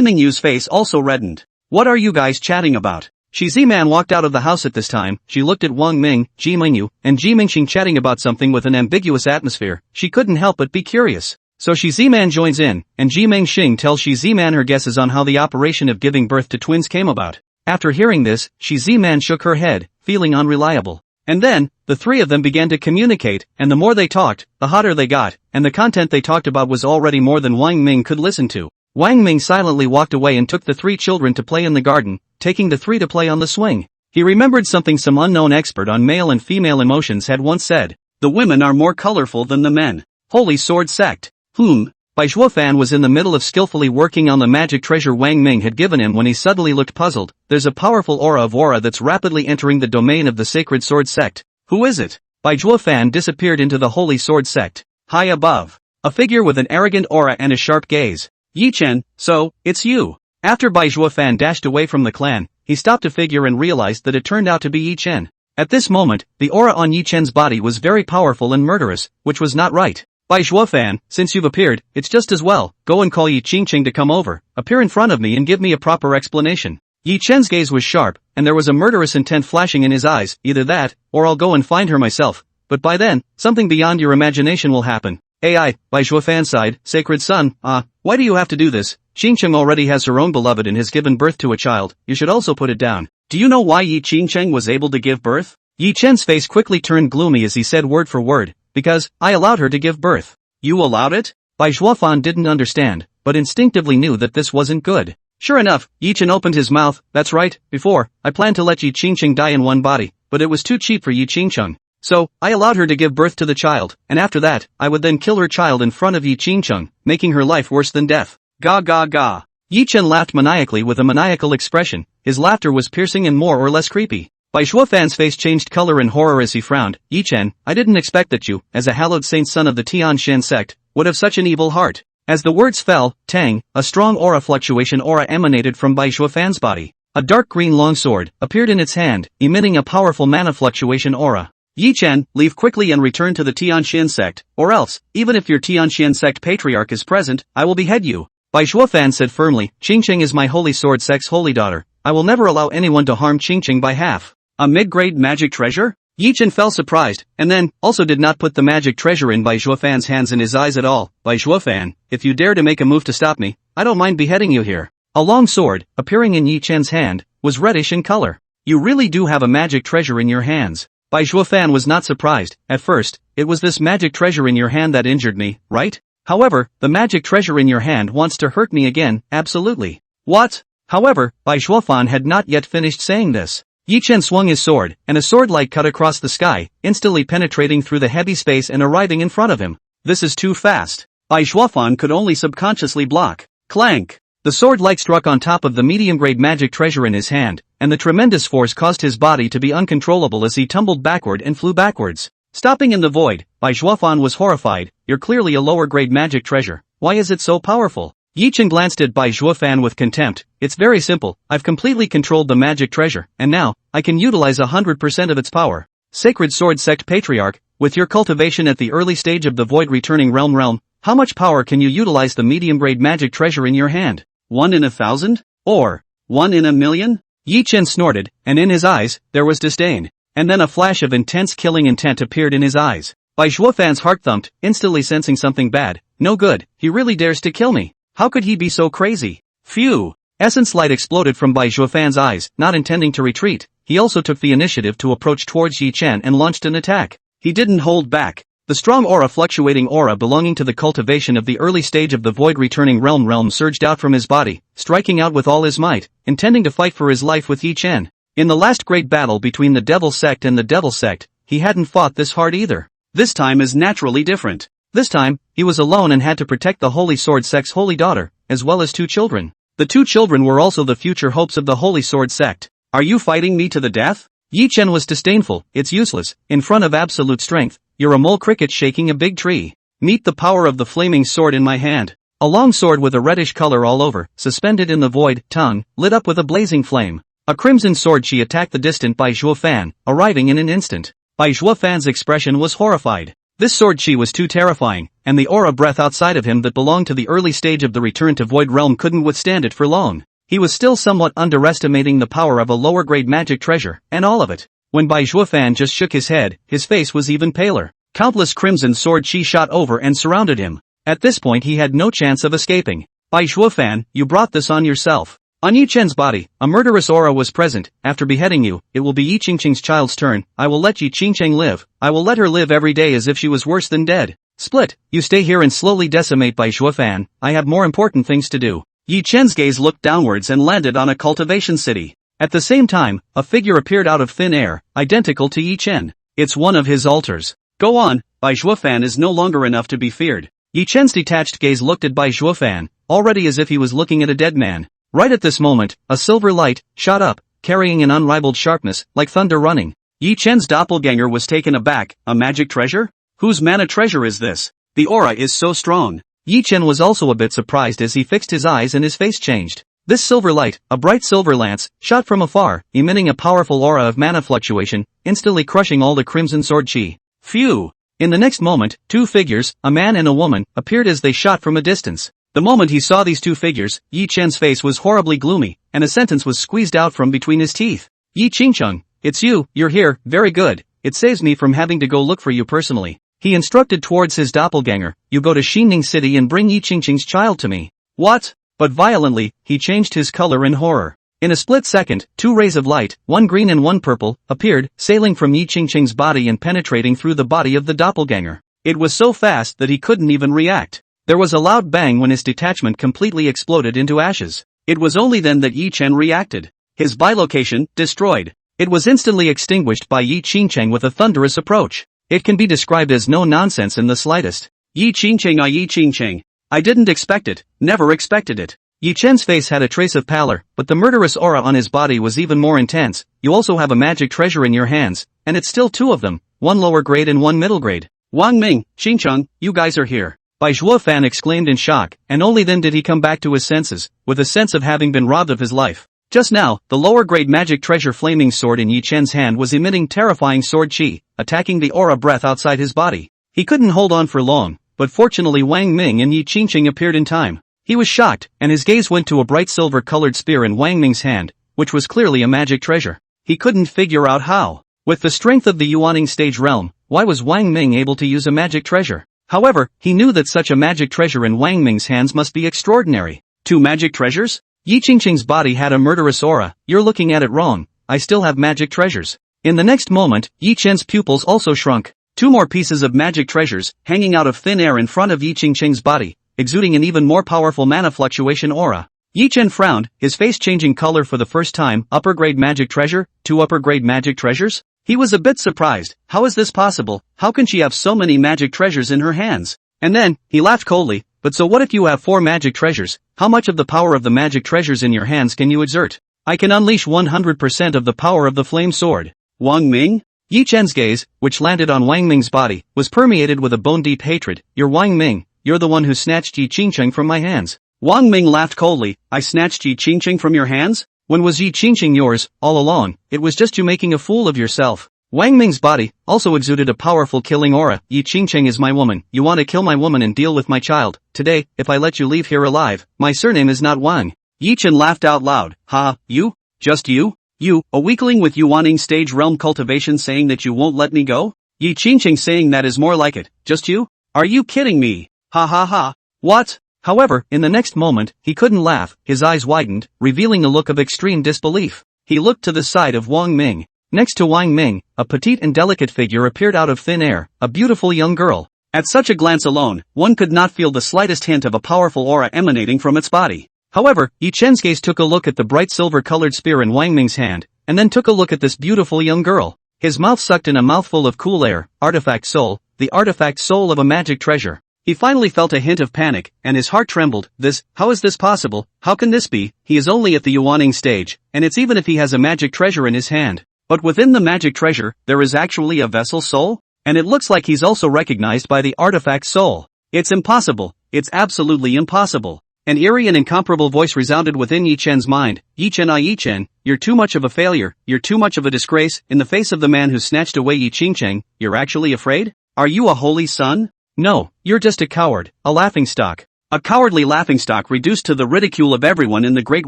Mingyu's face also reddened. What are you guys chatting about? Shiziman walked out of the house at this time. She looked at Wang Ming, Ji Mingyu, and Ji Mingxing chatting about something with an ambiguous atmosphere. She couldn't help but be curious. So Shiziman joins in, and Ji Mingxing tells Shiziman her guesses on how the operation of giving birth to twins came about. After hearing this, Shiziman shook her head, feeling unreliable. And then, the three of them began to communicate, and the more they talked, the hotter they got, and the content they talked about was already more than Wang Ming could listen to. Wang Ming silently walked away and took the three children to play in the garden, taking the three to play on the swing. He remembered something some unknown expert on male and female emotions had once said. The women are more colorful than the men. Holy Sword Sect. Bai Zhuofan was in the middle of skillfully working on the magic treasure Wang Ming had given him when he suddenly looked puzzled. There's a powerful aura that's rapidly entering the domain of the Sacred Sword Sect. Who is it? Bai Zhuofan disappeared into the Holy Sword Sect. High above. A figure with an arrogant aura and a sharp gaze. Yi Chen, so, it's you. After Bai Zhuofan dashed away from the clan, he stopped to figure and realized that it turned out to be Yi Chen. At this moment, the aura on Yi Chen's body was very powerful and murderous, which was not right. Bai Zhuofan, since you've appeared, it's just as well. Go and call Yi Qingqing to come over, appear in front of me and give me a proper explanation. Yi Chen's gaze was sharp, and there was a murderous intent flashing in his eyes. Either that, or I'll go and find her myself. But by then, something beyond your imagination will happen. Bai Zhuofan sighed. Sacred son, why do you have to do this? Qingqing already has her own beloved and has given birth to a child. You should also put it down. Do you know why Yi Qingqing was able to give birth? Yi Chen's face quickly turned gloomy as he said word for word. Because, I allowed her to give birth. You allowed it? Bai Zhuofan didn't understand, but instinctively knew that this wasn't good. Sure enough, Yi Chen opened his mouth. That's right, before, I planned to let Yi Qingqing die in one body, but it was too cheap for Yi Qingqing. So, I allowed her to give birth to the child, and after that, I would then kill her child in front of Yi Qingqing, making her life worse than death. Ga ga ga. Yi Chen laughed maniacally with a maniacal expression. His laughter was piercing and more or less creepy. Bai Zhuofan's face changed color in horror as he frowned. Yi Chen, I didn't expect that you, as a hallowed saint son of the Tianshan sect, would have such an evil heart. As the words fell, tang, a strong aura fluctuation aura emanated from Bai Zhuofan's body. A dark green longsword appeared in its hand, emitting a powerful mana fluctuation aura. Yi Chen, leave quickly and return to the Tianshan sect, or else, even if your Tianshan sect patriarch is present, I will behead you. Bai Zhuofan said firmly. Qingqing is my Holy Sword Sect's holy daughter. I will never allow anyone to harm Qingqing by half. A mid-grade magic treasure? Yi Chen felt surprised, and then, also did not put the magic treasure in Bai Zhuofan's hands in his eyes at all. Bai Zhuofan, if you dare to make a move to stop me, I don't mind beheading you here. A long sword, appearing in Yi Chen's hand, was reddish in color. You really do have a magic treasure in your hands. Bai Zhuofan was not surprised. At first, it was this magic treasure in your hand that injured me, right? However, the magic treasure in your hand wants to hurt me again, absolutely. What? However, Bai Zhuofan had not yet finished saying this. Yi Chen swung his sword, and a sword light cut across the sky, instantly penetrating through the heavy space and arriving in front of him. This is too fast. Bai Zhuofan could only subconsciously block. Clank! The sword light struck on top of the medium-grade magic treasure in his hand, and the tremendous force caused his body to be uncontrollable as he tumbled backward and flew backwards. Stopping in the void, Bai Zhuofan was horrified. You're clearly a lower-grade magic treasure. Why is it so powerful? Yi Chen glanced at Bai Zhuofan with contempt. It's very simple. I've completely controlled the magic treasure, and now, I can utilize 100% of its power. Sacred Sword Sect Patriarch, with your cultivation at the early stage of the Void Returning Realm, how much power can you utilize the medium-grade magic treasure in your hand? 1 in 1,000? Or 1 in 1,000,000? Yi Chen snorted, and in his eyes, there was disdain. and then a flash of intense killing intent appeared in his eyes. Bai Zhuofan's heart thumped, instantly sensing something bad. No good, he really dares to kill me. How could he be so crazy? Phew! Essence light exploded from Bai Zhuofan's eyes. Not intending to retreat, he also took the initiative to approach towards Yi Chen and launched an attack. He didn't hold back. The strong aura, fluctuating aura belonging to the cultivation of the early stage of the void returning realm surged out from his body, striking out with all his might, intending to fight for his life with Yi Chen. In the last great battle between the Devil Sect and the Devil Sect, he hadn't fought this hard either. This time is naturally different. This time, he was alone and had to protect the Holy Sword Sect's holy daughter, as well as 2 children. The 2 children were also the future hopes of the Holy Sword Sect. Are you fighting me to the death? Yi Chen was disdainful. It's useless. In front of absolute strength, you're a mole cricket shaking a big tree. Meet the power of the flaming sword in my hand. A long sword with a reddish color all over, suspended in the void, tongue, lit up with a blazing flame. A crimson sword, she attacked the distant Bai Zhuofan, arriving in an instant. Bai Zhuofan's expression was horrified. This sword chi was too terrifying, and the aura breath outside of him that belonged to the early stage of the return to void realm couldn't withstand it for long. He was still somewhat underestimating the power of a lower-grade magic treasure, and all of it. When Bai Zhuofan just shook his head, his face was even paler. Countless crimson sword chi shot over and surrounded him. At this point he had no chance of escaping. Bai Zhuofan, you brought this on yourself. On Yi Chen's body, a murderous aura was present. After beheading you, it will be Yi Qingqing's child's turn. I will let Yi Qingqing live. I will let her live every day as if she was worse than dead. Split, you stay here and slowly decimate Bai Zhuofan. I have more important things to do. Yi Chen's gaze looked downwards and landed on a cultivation city. At the same time, a figure appeared out of thin air, identical to Yi Chen. It's one of his altars. Go on, Bai Zhuofan is no longer enough to be feared. Yi Chen's detached gaze looked at Bai Zhuofan, already as if he was looking at a dead man. Right at this moment, a silver light shot up, carrying an unrivaled sharpness, like thunder running. Yi Chen's doppelganger was taken aback. A magic treasure? Whose mana treasure is this? The aura is so strong. Yi Chen was also a bit surprised as he fixed his eyes and his face changed. This silver light, a bright silver lance, shot from afar, emitting a powerful aura of mana fluctuation, instantly crushing all the crimson sword chi. Phew! In the next moment, 2 figures, a man and a woman, appeared as they shot from a distance. The moment he saw these 2 figures, Yi Chen's face was horribly gloomy, and a sentence was squeezed out from between his teeth. Yi Qingqing, it's you, you're here, very good. It saves me from having to go look for you personally. He instructed towards his doppelganger, you go to Xining City and bring Yi Qingqing's child to me. What? But violently, he changed his color in horror. In a split second, 2 rays of light, one green and one purple, appeared, sailing from Yi Qingqing's body and penetrating through the body of the doppelganger. It was so fast that he couldn't even react. There was a loud bang when his detachment completely exploded into ashes. It was only then that Yi Chen reacted. His bilocation, destroyed. It was instantly extinguished by Yi Qingqing with a thunderous approach. It can be described as no nonsense in the slightest. Yi Qingqing, Yi Qingqing. I didn't expect it, never expected it. Yi Chen's face had a trace of pallor, but the murderous aura on his body was even more intense. You also have a magic treasure in your hands, and it's still 2 of them, one lower grade and one middle grade. Wang Ming, Qingqing, you guys are here. Bai Zhuofan exclaimed in shock, and only then did he come back to his senses, with a sense of having been robbed of his life. Just now, the lower-grade magic treasure flaming sword in Yi Chen's hand was emitting terrifying sword chi, attacking the aura breath outside his body. He couldn't hold on for long, but fortunately Wang Ming and Yi Qingqing appeared in time. He was shocked, and his gaze went to a bright silver-colored spear in Wang Ming's hand, which was clearly a magic treasure. He couldn't figure out how. With the strength of the Yuaning stage realm, why was Wang Ming able to use a magic treasure? However, he knew that such a magic treasure in Wang Ming's hands must be extraordinary. 2 magic treasures? Yi Qingqing's body had a murderous aura. You're looking at it wrong. I still have magic treasures. In the next moment, Yi Chen's pupils also shrunk. 2 more pieces of magic treasures, hanging out of thin air in front of Yi Qingqing's body, exuding an even more powerful mana fluctuation aura. Yi Chen frowned, his face changing color for the first time. Upper-grade magic treasure? 2 upper-grade magic treasures? He was a bit surprised. How is this possible? How can she have so many magic treasures in her hands? And then, he laughed coldly. But so what if you have 4 magic treasures? How much of the power of the magic treasures in your hands can you exert? I can unleash 100% of the power of the flame sword. Wang Ming? Yi Chen's gaze, which landed on Wang Ming's body, was permeated with a bone-deep hatred. You're Wang Ming. You're the one who snatched Yi Qingqing from my hands. Wang Ming laughed coldly. I snatched Yi Qingqing from your hands? When was Yi Qingqing yours? All along. It was just you making a fool of yourself. Wang Ming's body also exuded a powerful killing aura. Yi Qingqing is my woman. You want to kill my woman and deal with my child. Today, if I let you leave here alive, my surname is not Wang. Yi Chen laughed out loud. Ha, you? Just you? You, a weakling with Yuaning stage realm cultivation saying that you won't let me go? Yi Qingqing saying that is more like it, just you? Are you kidding me? Ha ha ha. What? However, in the next moment, he couldn't laugh, his eyes widened, revealing a look of extreme disbelief. He looked to the side of Wang Ming. Next to Wang Ming, a petite and delicate figure appeared out of thin air, a beautiful young girl. At such a glance alone, one could not feel the slightest hint of a powerful aura emanating from its body. However, Yi Chen's gaze took a look at the bright silver-colored spear in Wang Ming's hand, and then took a look at this beautiful young girl. His mouth sucked in a mouthful of cool air, artifact soul, the artifact soul of a magic treasure. He finally felt a hint of panic, and his heart trembled. How is this possible? How can this be? He is only at the Yuaning stage, and it's even if he has a magic treasure in his hand. But within the magic treasure, there is actually a vessel soul? And it looks like he's also recognized by the artifact soul. It's impossible. It's absolutely impossible. An eerie and incomparable voice resounded within Yi Chen's mind. Yi Chen, you're too much of a failure, you're too much of a disgrace, in the face of the man who snatched away Yi Qingqing, you're actually afraid? Are you a holy son? No, you're just a coward, a laughingstock. A cowardly laughingstock reduced to the ridicule of everyone in the Great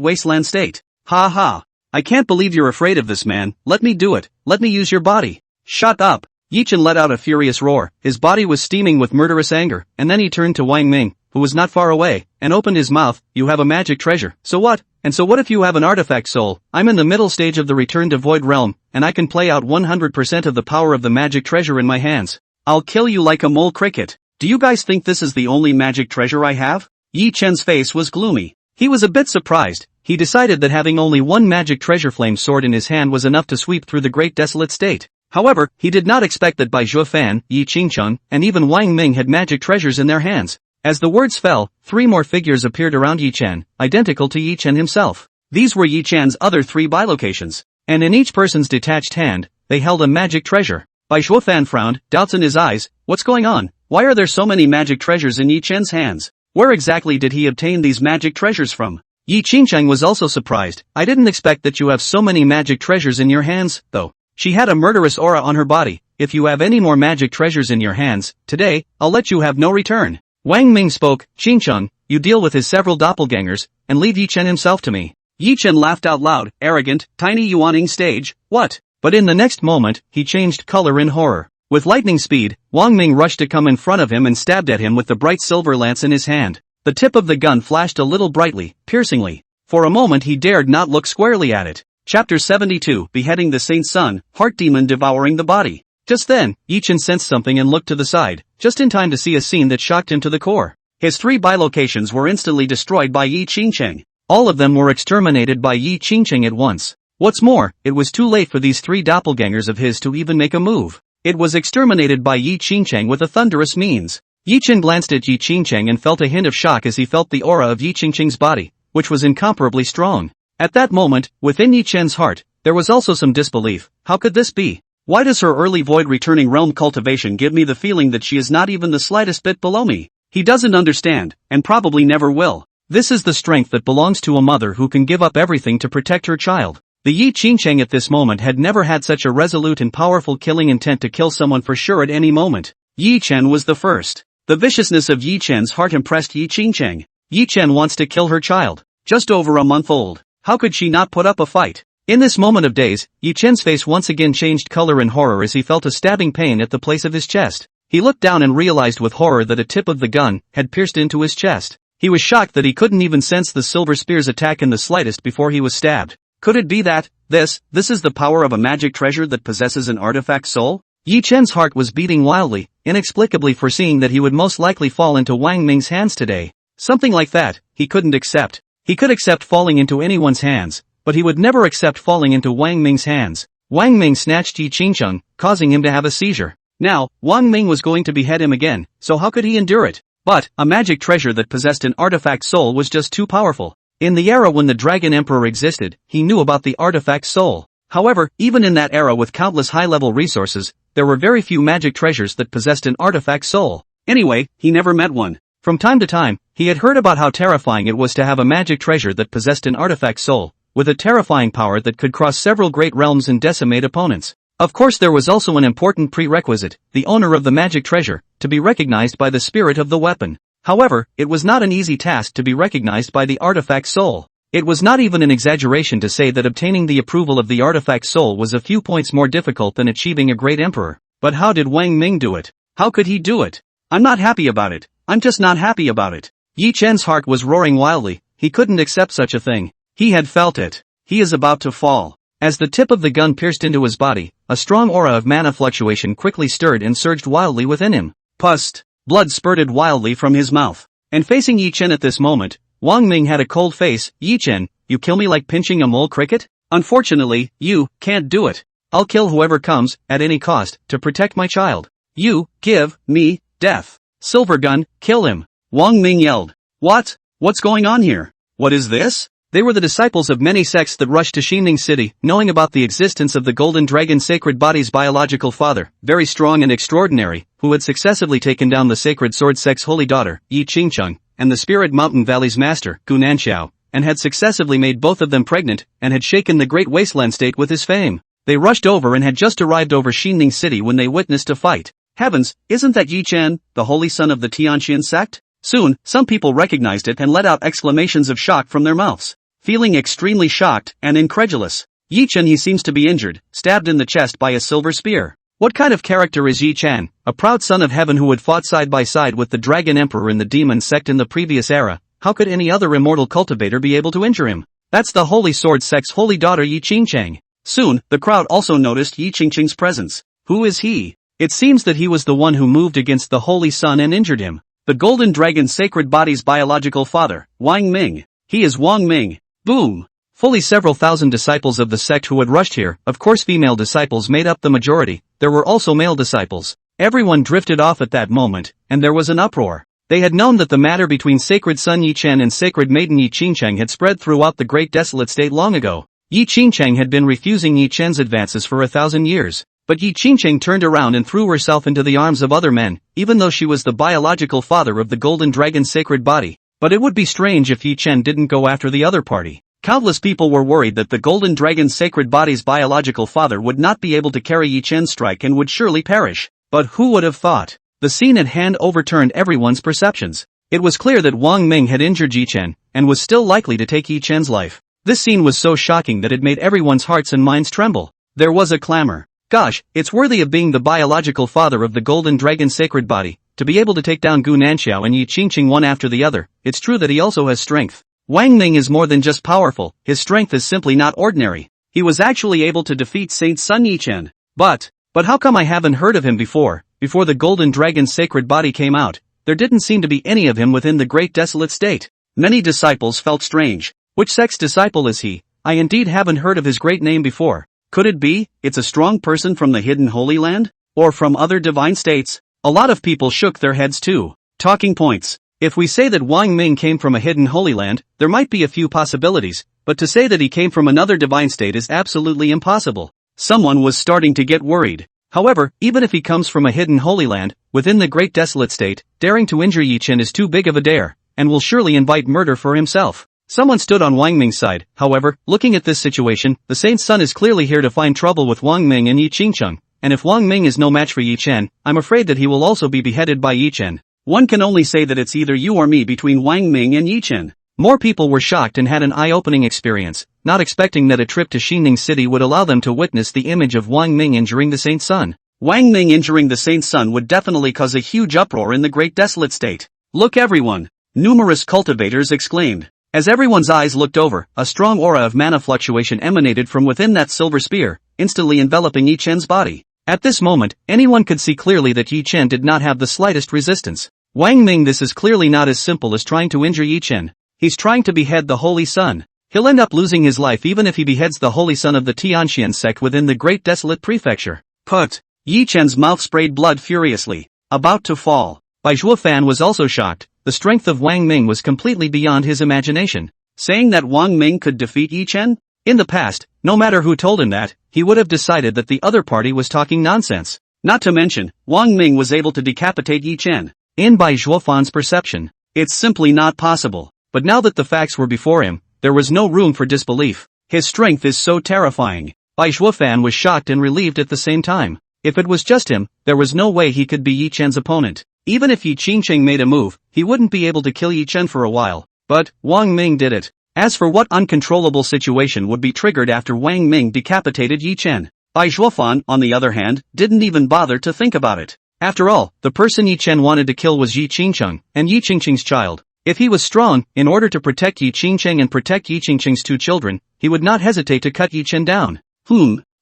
Wasteland State. Ha ha. I can't believe you're afraid of this man, let me do it, let me use your body. Shut up. Yi Chen let out a furious roar, his body was steaming with murderous anger, and then he turned to Wang Ming, who was not far away, and opened his mouth. You have a magic treasure, so what? And so what if you have an artifact soul? I'm in the middle stage of the Return to Void realm, and I can play out 100% of the power of the magic treasure in my hands. I'll kill you like a mole cricket. Do you guys think this is the only magic treasure I have? Yi Chen's face was gloomy. He was a bit surprised. He decided that having only one magic treasure flame sword in his hand was enough to sweep through the great desolate state. However, he did not expect that Bai Zhuofan, Yi Qingcheng, and even Wang Ming had magic treasures in their hands. As the words fell, 3 more figures appeared around Yi Chen, identical to Yi Chen himself. These were Yi Chen's other 3 bilocations, and in each person's detached hand, they held a magic treasure. Bai Zhuofan frowned, doubts in his eyes. What's going on? Why are there so many magic treasures in Yi Chen's hands? Where exactly did he obtain these magic treasures from? Yi Qingcheng was also surprised. I didn't expect that you have so many magic treasures in your hands, though. She had a murderous aura on her body. If you have any more magic treasures in your hands, today, I'll let you have no return. Wang Ming spoke. Qingcheng, you deal with his several doppelgangers, and leave Yi Chen himself to me. Yi Chen laughed out loud, arrogant, tiny Yuaning stage, what? But in the next moment, he changed color in horror. With lightning speed, Wang Ming rushed to come in front of him and stabbed at him with the bright silver lance in his hand. The tip of the gun flashed a little brightly, piercingly. For a moment he dared not look squarely at it. Chapter 72, Beheading the Saint's Son, Heart Demon Devouring the Body. Just then, Yi Chen sensed something and looked to the side, just in time to see a scene that shocked him to the core. His 3 bilocations were instantly destroyed by Yi Qingcheng. All of them were exterminated by Yi Qingcheng at once. What's more, it was too late for these 3 doppelgangers of his to even make a move. It was exterminated by Yi Qingcheng with a thunderous means. Yi Chen glanced at Yi Qingcheng and felt a hint of shock as he felt the aura of Yi Qingcheng's body, which was incomparably strong. At that moment, within Yi Chen's heart, there was also some disbelief. How could this be? Why does her early void returning realm cultivation give me the feeling that she is not even the slightest bit below me? He doesn't understand, and probably never will. This is the strength that belongs to a mother who can give up everything to protect her child. The Yi Qingcheng at this moment had never had such a resolute and powerful killing intent to kill someone for sure at any moment. Yi Chen was the first. The viciousness of Yi Chen's heart impressed Yi Qingcheng. Yi Chen wants to kill her child, just over a month old. How could she not put up a fight? In this moment of daze, Yi Chen's face once again changed color in horror as he felt a stabbing pain at the place of his chest. He looked down and realized with horror that a tip of the gun had pierced into his chest. He was shocked that he couldn't even sense the silver spear's attack in the slightest before he was stabbed. Could it be that, this is the power of a magic treasure that possesses an artifact soul? Yi Chen's heart was beating wildly, inexplicably foreseeing that he would most likely fall into Wang Ming's hands today. Something like that, he couldn't accept. He could accept falling into anyone's hands, but he would never accept falling into Wang Ming's hands. Wang Ming snatched Yi Qingcheng, causing him to have a seizure. Now, Wang Ming was going to behead him again, so how could he endure it? But, a magic treasure that possessed an artifact soul was just too powerful. In the era when the Dragon Emperor existed, he knew about the artifact soul. However, even in that era with countless high-level resources, there were very few magic treasures that possessed an artifact soul. Anyway, he never met one. From time to time, he had heard about how terrifying it was to have a magic treasure that possessed an artifact soul, with a terrifying power that could cross several great realms and decimate opponents. Of course there was also an important prerequisite, the owner of the magic treasure, to be recognized by the spirit of the weapon. However, it was not an easy task to be recognized by the artifact soul. It was not even an exaggeration to say that obtaining the approval of the artifact soul was a few points more difficult than achieving a great emperor. But how did Wang Ming do it? How could he do it? I'm not happy about it. I'm just not happy about it. Yi Chen's heart was roaring wildly. He couldn't accept such a thing. He had felt it. He is about to fall. As the tip of the gun pierced into his body, a strong aura of mana fluctuation quickly stirred and surged wildly within him. Pust. Blood spurted wildly from his mouth. And facing Yi Chen at this moment, Wang Ming had a cold face. Yi Chen, you kill me like pinching a mole cricket? Unfortunately, you can't do it. I'll kill whoever comes, at any cost, to protect my child. You give me death. Silver gun, kill him. Wang Ming yelled. What? What's going on here? What is this? They were the disciples of many sects that rushed to Xinning City, knowing about the existence of the Golden Dragon Sacred Body's biological father, very strong and extraordinary, who had successively taken down the Sacred Sword Sect's holy daughter, Yi Qingcheng, and the Spirit Mountain Valley's master, Gu Nanxiao, and had successively made both of them pregnant, and had shaken the great wasteland state with his fame. They rushed over and had just arrived over Xinning City when they witnessed a fight. Heavens, isn't that Yi Chen, the holy son of the Tianxian sect? Soon, some people recognized it and let out exclamations of shock from their mouths. Feeling extremely shocked and incredulous. Yi Chen, he seems to be injured, stabbed in the chest by a silver spear. What kind of character is Yi Chen? A proud son of heaven who had fought side by side with the Dragon Emperor in the demon sect in the previous era. How could any other immortal cultivator be able to injure him? That's the Holy Sword Sect's holy daughter Yi Qingcheng. Soon, the crowd also noticed Yi Qingcheng's presence. Who is he? It seems that he was the one who moved against the Holy Sun and injured him. The Golden Dragon Sacred Body's biological father, Wang Ming. He is Wang Ming. Boom! Fully several thousand disciples of the sect who had rushed here, of course female disciples made up the majority, there were also male disciples. Everyone drifted off at that moment, and there was an uproar. They had known that the matter between Sacred Son Yi Chen and Sacred Maiden Yi Qingcheng had spread throughout the Great Desolate State long ago. Yi Qingcheng had been refusing Yi Chen's advances for 1,000 years. But Yi Qingcheng turned around and threw herself into the arms of other men, even though she was the biological father of the Golden Dragon Sacred Body. But it would be strange if Yi Chen didn't go after the other party. Countless people were worried that the Golden Dragon Sacred Body's biological father would not be able to carry Yi Chen's strike and would surely perish. But who would have thought? The scene at hand overturned everyone's perceptions. It was clear that Wang Ming had injured Yi Chen, and was still likely to take Yi Chen's life. This scene was so shocking that it made everyone's hearts and minds tremble. There was a clamor. Gosh, it's worthy of being the biological father of the Golden Dragon Sacred Body, to be able to take down Gu Nanxiao and Yi Qingcheng one after the other. It's true that he also has strength. Wang Ming is more than just powerful, his strength is simply not ordinary. He was actually able to defeat Saint Sun Yi Chen. But how come I haven't heard of him before? Before the Golden Dragon Sacred Body came out, there didn't seem to be any of him within the Great Desolate State. Many disciples felt strange. Which sect's disciple is he? I indeed haven't heard of his great name before. Could it be, it's a strong person from the hidden Holy Land? Or from other divine states? A lot of people shook their heads too. Talking points. If we say that Wang Ming came from a hidden Holy Land, there might be a few possibilities, but to say that he came from another divine state is absolutely impossible. Someone was starting to get worried. However, even if he comes from a hidden Holy Land, within the Great Desolate State, daring to injure Yi Chen is too big of a dare, and will surely invite murder for himself. Someone stood on Wang Ming's side. However, looking at this situation, the Saint Sun is clearly here to find trouble with Wang Ming and Yi Qingcheng, and if Wang Ming is no match for Yi Chen, I'm afraid that he will also be beheaded by Yi Chen. One can only say that it's either you or me between Wang Ming and Yi Chen. More people were shocked and had an eye-opening experience, not expecting that a trip to Xinning City would allow them to witness the image of Wang Ming injuring the Saint Sun. Wang Ming injuring the Saint Sun would definitely cause a huge uproar in the Great Desolate State. Look everyone! Numerous cultivators exclaimed. As everyone's eyes looked over, a strong aura of mana fluctuation emanated from within that silver spear, instantly enveloping Yi Chen's body. At this moment, anyone could see clearly that Yi Chen did not have the slightest resistance. Wang Ming, this is clearly not as simple as trying to injure Yi Chen. He's trying to behead the Holy Sun. He'll end up losing his life even if he beheads the Holy Son of the Tianxian sect within the Great Desolate Prefecture. Put! Yi Chen's mouth sprayed blood furiously. About to fall. Bai Zhuofan was also shocked. The strength of Wang Ming was completely beyond his imagination. Saying that Wang Ming could defeat Yi Chen? In the past, no matter who told him that, he would have decided that the other party was talking nonsense. Not to mention, Wang Ming was able to decapitate Yi Chen. In Bai Zhuofan's perception, it's simply not possible. But now that the facts were before him, there was no room for disbelief. His strength is so terrifying. Bai Zhuofan was shocked and relieved at the same time. If it was just him, there was no way he could be Yi Chen's opponent. Even if Yi Qingcheng made a move, he wouldn't be able to kill Yi Chen for a while. But Wang Ming did it. As for what uncontrollable situation would be triggered after Wang Ming decapitated Yi Chen, Bai Zhuofan, on the other hand, didn't even bother to think about it. After all, the person Yi Chen wanted to kill was Yi Qingcheng, and Yi Qingcheng's child. If he was strong, in order to protect Yi Qingcheng and protect Yi Qingcheng's two children, he would not hesitate to cut Yi Chen down.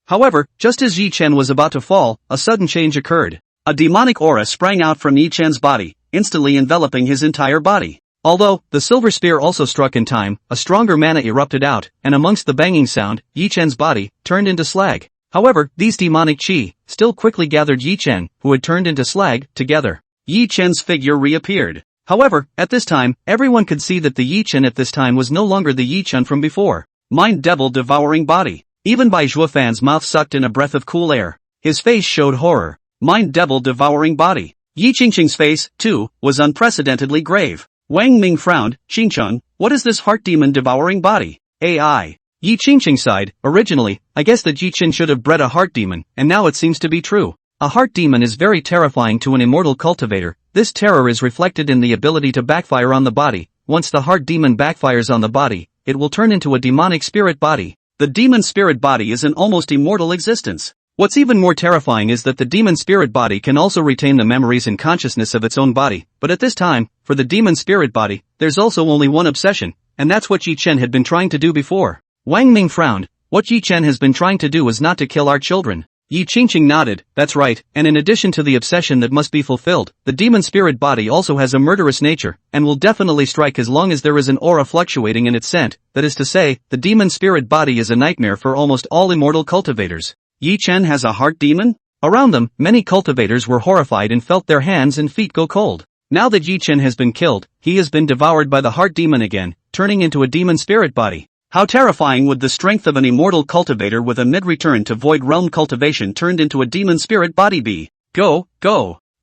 However, just as Yi Chen was about to fall, a sudden change occurred. A demonic aura sprang out from Yi Chen's body, instantly enveloping his entire body. Although the silver spear also struck in time, a stronger mana erupted out, and amongst the banging sound, Yi Chen's body turned into slag. However, these demonic chi still quickly gathered Yi Chen, who had turned into slag, together. Yi Chen's figure reappeared. However, at this time, everyone could see that the Yi Chen at this time was no longer the Yi Chen from before. Mind devil devouring body. Even Bai Zhuofan's mouth sucked in a breath of cool air. His face showed horror. Mind devil devouring body. Yi Qingcheng's face, too, was unprecedentedly grave. Wang Ming frowned. Qingcheng, what is this heart demon devouring body? AI. Yi Qingcheng sighed. Originally, I guess that Yi Chen should have bred a heart demon, and now it seems to be true. A heart demon is very terrifying to an immortal cultivator. This terror is reflected in the ability to backfire on the body. Once the heart demon backfires on the body, it will turn into a demonic spirit body. The demon spirit body is an almost immortal existence. What's even more terrifying is that the demon spirit body can also retain the memories and consciousness of its own body, but at this time, for the demon spirit body, there's also only one obsession, and that's what Yi Chen had been trying to do before. Wang Ming frowned. What Yi Chen has been trying to do is not to kill our children. Yi Qingcheng nodded. That's right, and in addition to the obsession that must be fulfilled, the demon spirit body also has a murderous nature, and will definitely strike as long as there is an aura fluctuating in its scent. That is to say, the demon spirit body is a nightmare for almost all immortal cultivators. Yi Chen has a heart demon? Around them, many cultivators were horrified and felt their hands and feet go cold. Now that Yi Chen has been killed, he has been devoured by the heart demon again, turning into a demon spirit body. How terrifying would the strength of an immortal cultivator with a mid-return to void realm cultivation turned into a demon spirit body be? Go.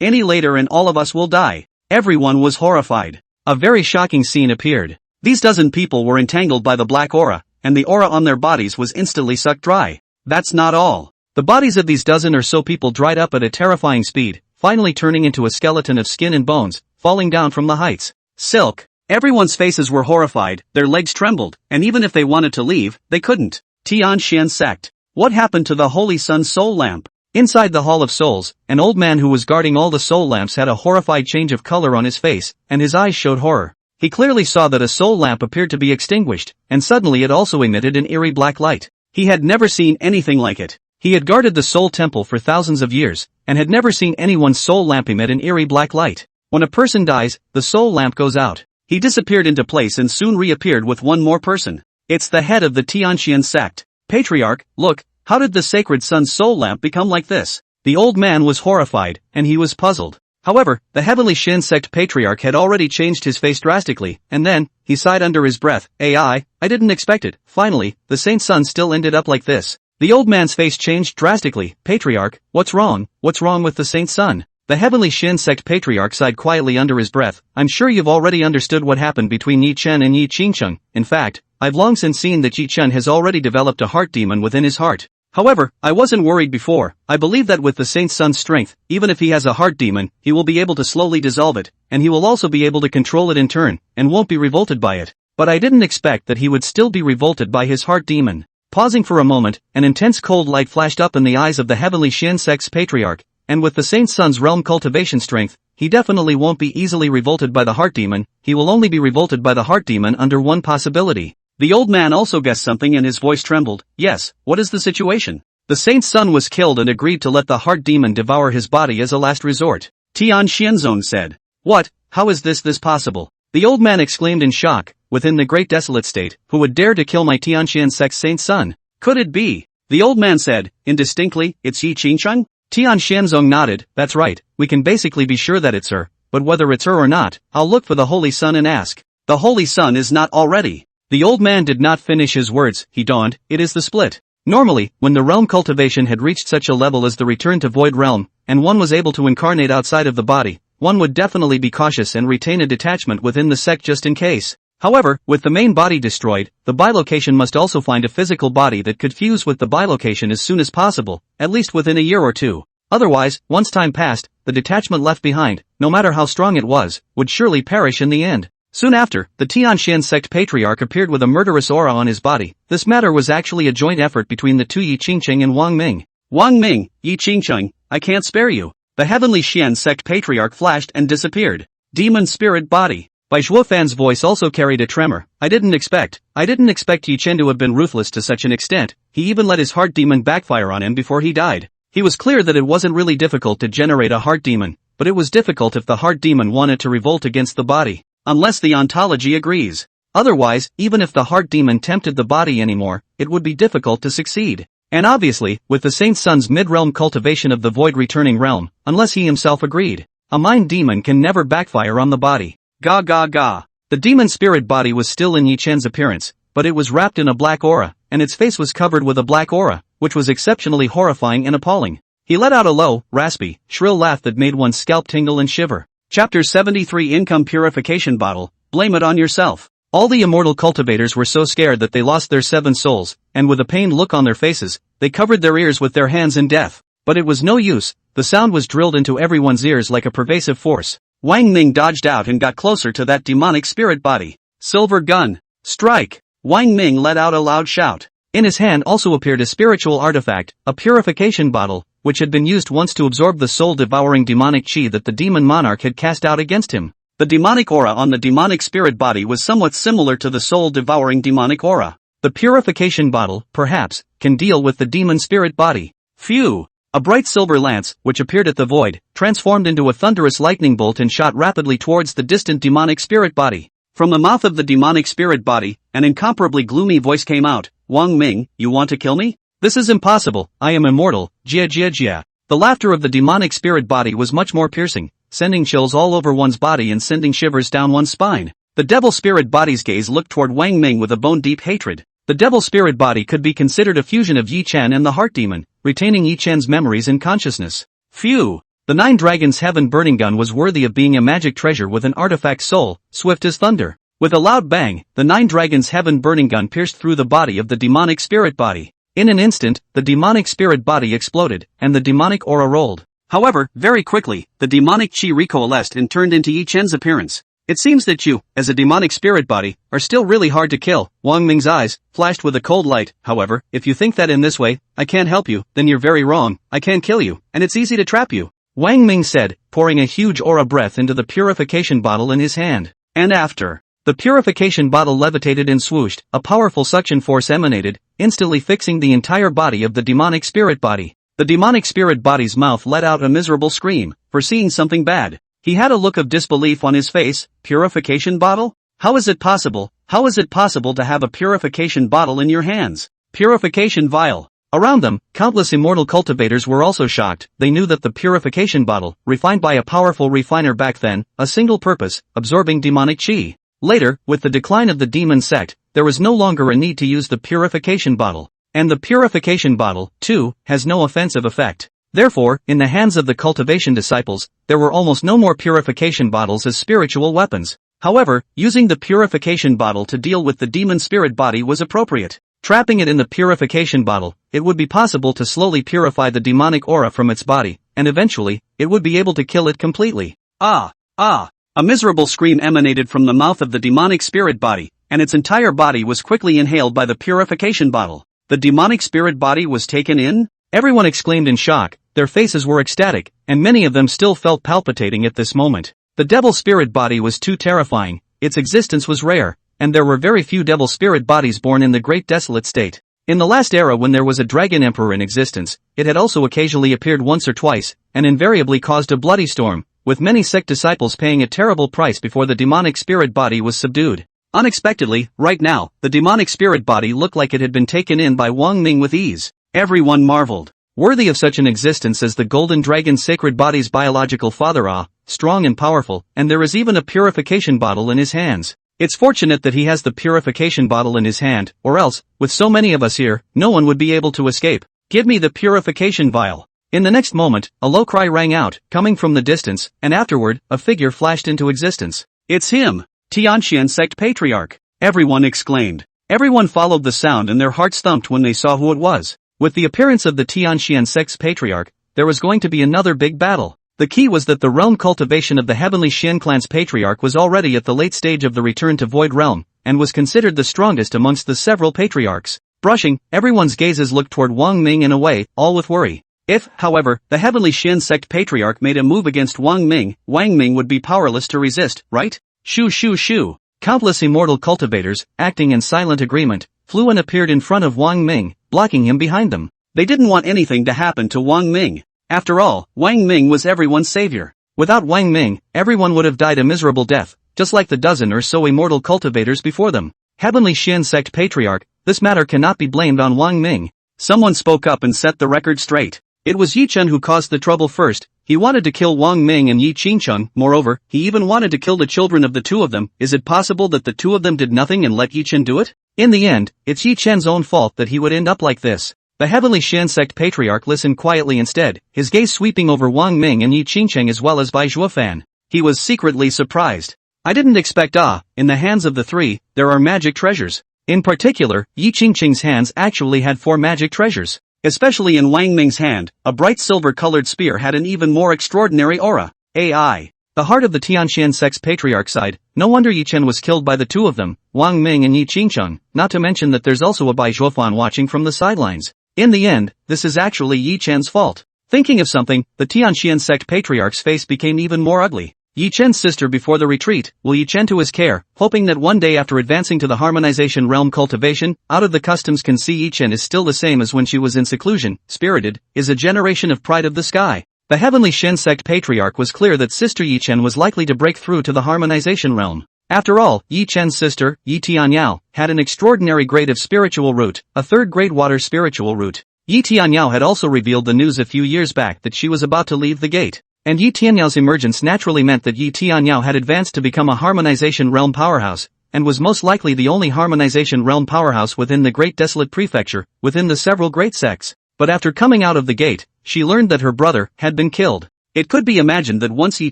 Any later and all of us will die. Everyone was horrified. A very shocking scene appeared. These dozen people were entangled by the black aura, and the aura on their bodies was instantly sucked dry. That's not all. The bodies of these dozen or so people dried up at a terrifying speed, finally turning into a skeleton of skin and bones, falling down from the heights. Silk. Everyone's faces were horrified, their legs trembled, and even if they wanted to leave, they couldn't. Tianxian sect. What happened to the Holy Sun soul lamp? Inside the Hall of Souls, an old man who was guarding all the soul lamps had a horrified change of color on his face, and his eyes showed horror. He clearly saw that a soul lamp appeared to be extinguished, and suddenly it also emitted an eerie black light. He had never seen anything like it. He had guarded the soul temple for thousands of years, and had never seen anyone's soul lamp emit an eerie black light. When a person dies, the soul lamp goes out. He disappeared into place and soon reappeared with one more person. It's the head of the Tianxian sect. Patriarch, look, how did the sacred sun's soul lamp become like this? The old man was horrified, and he was puzzled. However, the heavenly Shin sect patriarch had already changed his face drastically, and then, he sighed under his breath. I didn't expect it. Finally, the saint sun still ended up like this. The old man's face changed drastically. Patriarch, what's wrong? What's wrong with the saint sun? The heavenly Shin sect patriarch sighed quietly under his breath. I'm sure you've already understood what happened between Yi Chen and Yi Qingcheng. In fact, I've long since seen that Yi Chen has already developed a heart demon within his heart. However, I wasn't worried before. I believe that with the saint sun's strength, even if he has a heart demon, he will be able to slowly dissolve it, and he will also be able to control it in turn, and won't be revolted by it. But I didn't expect that he would still be revolted by his heart demon. Pausing for a moment, an intense cold light flashed up in the eyes of the heavenly Shin sect's patriarch, and with the saint sun's realm cultivation strength, he definitely won't be easily revolted by the heart demon. He will only be revolted by the heart demon under one possibility. The old man also guessed something and his voice trembled. Yes, what is the situation? The saint's son was killed and agreed to let the heart demon devour his body as a last resort. Tian Xianzong said. What? How is this possible? The old man exclaimed in shock. Within the great desolate state, who would dare to kill my Tianxian sect's saint's son? Could it be? The old man said, indistinctly, it's Yi Qingcheng? Tian Xianzong nodded. That's right, we can basically be sure that it's her, but whether it's her or not, I'll look for the Holy Sun and ask. The Holy Sun is not already. The old man did not finish his words, he dawned, it is the split. Normally, when the realm cultivation had reached such a level as the return to void realm, and one was able to incarnate outside of the body, one would definitely be cautious and retain a detachment within the sect just in case. However, with the main body destroyed, the bilocation must also find a physical body that could fuse with the bilocation as soon as possible, at least within a year or two. Otherwise, once time passed, the detachment left behind, no matter how strong it was, would surely perish in the end. Soon after, the Tianxian sect patriarch appeared with a murderous aura on his body. This matter was actually a joint effort between the two Yi Qingcheng and Wang Ming. Wang Ming, Yi Qingcheng, I can't spare you. The heavenly Xian sect patriarch flashed and disappeared. Demon spirit body. Bai Zhuofan's voice also carried a tremor. I didn't expect Yi Chen to have been ruthless to such an extent. He even let his heart demon backfire on him before he died. He was clear that it wasn't really difficult to generate a heart demon, but it was difficult if the heart demon wanted to revolt against the body. Unless the ontology agrees. Otherwise, even if the heart demon tempted the body anymore, it would be difficult to succeed. And obviously, with the Saint Sun's mid-realm cultivation of the void returning realm, unless he himself agreed, a mind demon can never backfire on the body. Ga ga ga. The demon spirit body was still in Yi Chen's appearance, but it was wrapped in a black aura, and its face was covered with a black aura, which was exceptionally horrifying and appalling. He let out a low, raspy, shrill laugh that made one's scalp tingle and shiver. Chapter 73 Income Purification Bottle, blame it on yourself. All the immortal cultivators were so scared that they lost their 7 souls, and with a pained look on their faces, they covered their ears with their hands in death. But it was no use, the sound was drilled into everyone's ears like a pervasive force. Wang Ming dodged out and got closer to that demonic spirit body. Silver gun. Strike. Wang Ming let out a loud shout. In his hand also appeared a spiritual artifact, a purification bottle, which had been used once to absorb the soul-devouring demonic chi that the demon monarch had cast out against him. The demonic aura on the demonic spirit body was somewhat similar to the soul-devouring demonic aura. The purification bottle, perhaps, can deal with the demon spirit body. Phew! A bright silver lance, which appeared at the void, transformed into a thunderous lightning bolt and shot rapidly towards the distant demonic spirit body. From the mouth of the demonic spirit body, an incomparably gloomy voice came out. Wang Ming, you want to kill me? This is impossible, I am immortal, jia jia jia. The laughter of the demonic spirit body was much more piercing, sending chills all over one's body and sending shivers down one's spine. The devil spirit body's gaze looked toward Wang Ming with a bone-deep hatred. The devil spirit body could be considered a fusion of Yi Chen and the heart demon, retaining Yi Chen's memories and consciousness. Phew! The 9 Dragons Heaven burning gun was worthy of being a magic treasure with an artifact soul, swift as thunder. With a loud bang, the 9 Dragons Heaven burning gun pierced through the body of the demonic spirit body. In an instant, the demonic spirit body exploded, and the demonic aura rolled. However, very quickly, the demonic chi recoalesced and turned into Yi Chen's appearance. It seems that you, as a demonic spirit body, are still really hard to kill. Wang Ming's eyes flashed with a cold light. However, if you think that in this way, I can't help you, then you're very wrong. I can kill you, and it's easy to trap you. Wang Ming said, pouring a huge aura breath into the purification bottle in his hand. And after, the purification bottle levitated and swooshed, a powerful suction force emanated, instantly fixing the entire body of the demonic spirit body. The demonic spirit body's mouth let out a miserable scream, foreseeing something bad. He had a look of disbelief on his face. Purification bottle? How is it possible? How is it possible to have a purification bottle in your hands? Purification vial. Around them, countless immortal cultivators were also shocked. They knew that the purification bottle, refined by a powerful refiner back then, a single purpose, absorbing demonic chi. Later, with the decline of the demon sect, there was no longer a need to use the purification bottle. And the purification bottle, too, has no offensive effect. Therefore, in the hands of the cultivation disciples, there were almost no more purification bottles as spiritual weapons. However, using the purification bottle to deal with the demon spirit body was appropriate. Trapping it in the purification bottle, it would be possible to slowly purify the demonic aura from its body, and eventually, it would be able to kill it completely. Ah! Ah! A miserable scream emanated from the mouth of the demonic spirit body, and its entire body was quickly inhaled by the purification bottle. The demonic spirit body was taken in? Everyone exclaimed in shock. Their faces were ecstatic, and many of them still felt palpitating at this moment. The devil spirit body was too terrifying, its existence was rare, and there were very few devil spirit bodies born in the Great Desolate State. In the last era when there was a dragon emperor in existence, it had also occasionally appeared once or twice, and invariably caused a bloody storm, with many sect disciples paying a terrible price before the demonic spirit body was subdued. Unexpectedly, right now, the demonic spirit body looked like it had been taken in by Wang Ming with ease. Everyone marveled. Worthy of such an existence as the golden dragon's sacred body's biological father, strong and powerful, and there is even a purification bottle in his hands. It's fortunate that he has the purification bottle in his hand, or else, with so many of us here, no one would be able to escape. Give me the purification vial. In the next moment, a low cry rang out, coming from the distance, and afterward, a figure flashed into existence. It's him! Tianxian sect patriarch! Everyone exclaimed. Everyone followed the sound and their hearts thumped when they saw who it was. With the appearance of the Tianxian sect's patriarch, there was going to be another big battle. The key was that the realm cultivation of the heavenly Xian clan's patriarch was already at the late stage of the return to Void Realm, and was considered the strongest amongst the several patriarchs. Brushing, everyone's gazes looked toward Wang Ming in a way, all with worry. If, however, the heavenly Xian sect patriarch made a move against Wang Ming would be powerless to resist, right? Shoo shoo shoo. Countless immortal cultivators, acting in silent agreement, flew and appeared in front of Wang Ming, blocking him behind them. They didn't want anything to happen to Wang Ming. After all, Wang Ming was everyone's savior. Without Wang Ming, everyone would have died a miserable death, just like the dozen or so immortal cultivators before them. Heavenly Xian sect patriarch, this matter cannot be blamed on Wang Ming. Someone spoke up and set the record straight. It was Yi Chen who caused the trouble first. He wanted to kill Wang Ming and Yi Qingcheng. Moreover, he even wanted to kill the children of the two of them. Is it possible that the two of them did nothing and let Yi Chen do it? In the end, it's Yi Chen's own fault that he would end up like this. The heavenly Xian sect patriarch listened quietly instead, his gaze sweeping over Wang Ming and Yi Qingcheng as well as Bai Zhuofan. He was secretly surprised. I didn't expect in the hands of the three, there are magic treasures. In particular, Yi Qingcheng's hands actually had 4 magic treasures. Especially in Wang Ming's hand, a bright silver-colored spear had an even more extraordinary aura. AI. The heart of the Tianxian sect's patriarch side, no wonder Yi Chen was killed by the two of them, Wang Ming and Yi Qingcheng, not to mention that there's also a Bai Zhuofan watching from the sidelines. In the end, this is actually Yi Chen's fault. Thinking of something, the Tianxian sect patriarch's face became even more ugly. Yi Chen's sister before the retreat, will Yi Chen to his care, hoping that one day after advancing to the harmonization realm cultivation, out of the customs can see Yi Chen is still the same as when she was in seclusion, spirited, is a generation of pride of the sky. The heavenly Shen sect patriarch was clear that sister Yi Chen was likely to break through to the harmonization realm. After all, Yi Chen's sister, Yi Tianyao, had an extraordinary grade of spiritual root, a third-grade water spiritual root. Yi Tianyao had also revealed the news a few years back that she was about to leave the gate. And Yi Tianyao's emergence naturally meant that Yi Tianyao had advanced to become a harmonization realm powerhouse, and was most likely the only harmonization realm powerhouse within the Great Desolate Prefecture, within the several great sects. But after coming out of the gate, she learned that her brother had been killed. It could be imagined that once Yi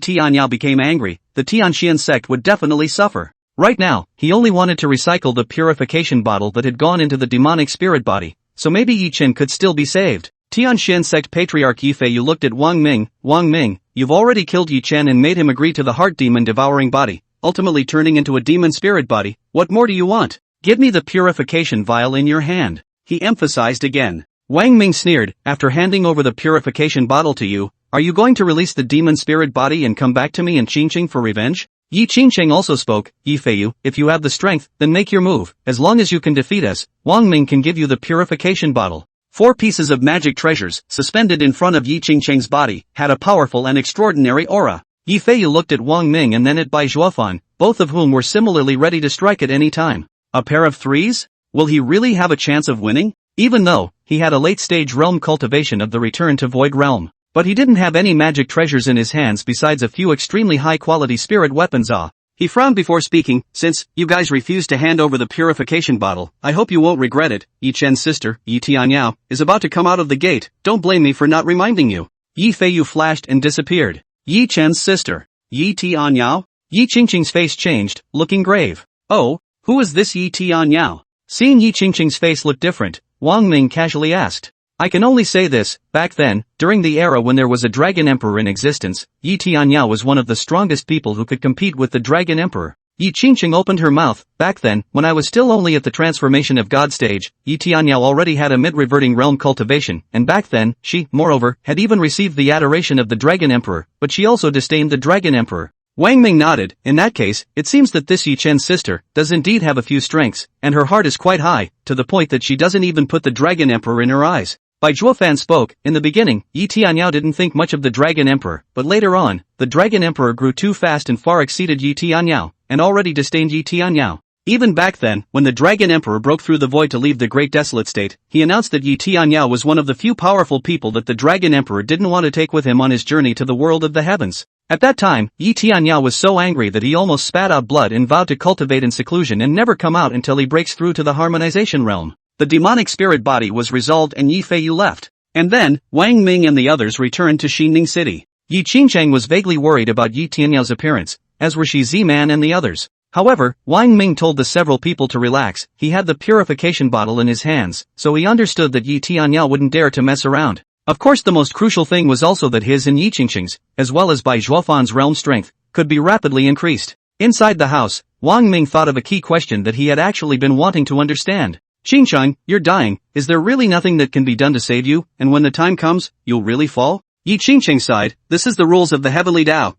Tianyao became angry, the Tianxian sect would definitely suffer. Right now, he only wanted to recycle the purification bottle that had gone into the demonic spirit body, so maybe Yi Chen could still be saved. Tianxian sect patriarch Yifei looked at Wang Ming, you've already killed Yi Chen and made him agree to the heart demon devouring body, ultimately turning into a demon spirit body. What more do you want? Give me the purification vial in your hand, he emphasized again. Wang Ming sneered, after handing over the purification bottle to you, are you going to release the demon spirit body and come back to me and Qingcheng for revenge? Yi Qingcheng also spoke, Yifei, if you have the strength, then make your move. As long as you can defeat us, Wang Ming can give you the purification bottle. 4 pieces of magic treasures, suspended in front of Yi Qingcheng's body, had a powerful and extraordinary aura. Yifei looked at Wang Ming and then at Bai Zhuofan, both of whom were similarly ready to strike at any time. A pair of threes? Will he really have a chance of winning? Even though, he had a late-stage realm cultivation of the return to Void Realm. But he didn't have any magic treasures in his hands besides a few extremely high-quality spirit weapons. He frowned before speaking, since you guys refused to hand over the purification bottle, I hope you won't regret it. Yi Chen's sister, Yi Tianyao, is about to come out of the gate, don't blame me for not reminding you. Yi Feiyu flashed and disappeared. Yi Chen's sister, Yi Tianyao? Yi Qingcheng's face changed, looking grave. Oh, who is this Yi Tianyao? Seeing Yi Qingcheng's face look different, Wang Ming casually asked. I can only say this, back then, during the era when there was a Dragon Emperor in existence, Yi Tianyao was one of the strongest people who could compete with the Dragon Emperor. Yi Qingcheng opened her mouth. Back then, when I was still only at the transformation of God stage, Yi Tianyao already had a mid-reverting realm cultivation, and back then, she, moreover, had even received the adoration of the Dragon Emperor, but she also disdained the Dragon Emperor. Wang Ming nodded. In that case, it seems that this Yi Chen's sister does indeed have a few strengths, and her heart is quite high, to the point that she doesn't even put the Dragon Emperor in her eyes. Bai Zhuofan spoke. In the beginning, Yi Tianyao didn't think much of the Dragon Emperor, but later on, the Dragon Emperor grew too fast and far exceeded Yi Tianyao, and already disdained Yi Tianyao. Even back then, when the Dragon Emperor broke through the void to leave the Great Desolate State, he announced that Yi Tianyao was one of the few powerful people that the Dragon Emperor didn't want to take with him on his journey to the world of the heavens. At that time, Yi Tianyao was so angry that he almost spat out blood and vowed to cultivate in seclusion and never come out until he breaks through to the harmonization realm. The demonic spirit body was resolved and Yi Feiyu left. And then, Wang Ming and the others returned to Xining City. Yi Qingcheng was vaguely worried about Yi Tianyao's appearance, as were Shi Ziman and the others. However, Wang Ming told the several people to relax. He had the purification bottle in his hands, so he understood that Yi Tianyao wouldn't dare to mess around. Of course, the most crucial thing was also that his and Yi Qingqing's, as well as Bai Zhuofan's realm strength, could be rapidly increased. Inside the house, Wang Ming thought of a key question that he had actually been wanting to understand. Qingqing, you're dying, is there really nothing that can be done to save you, and when the time comes, you'll really fall? Yi Qingqing sighed, this is the rules of the heavenly Tao.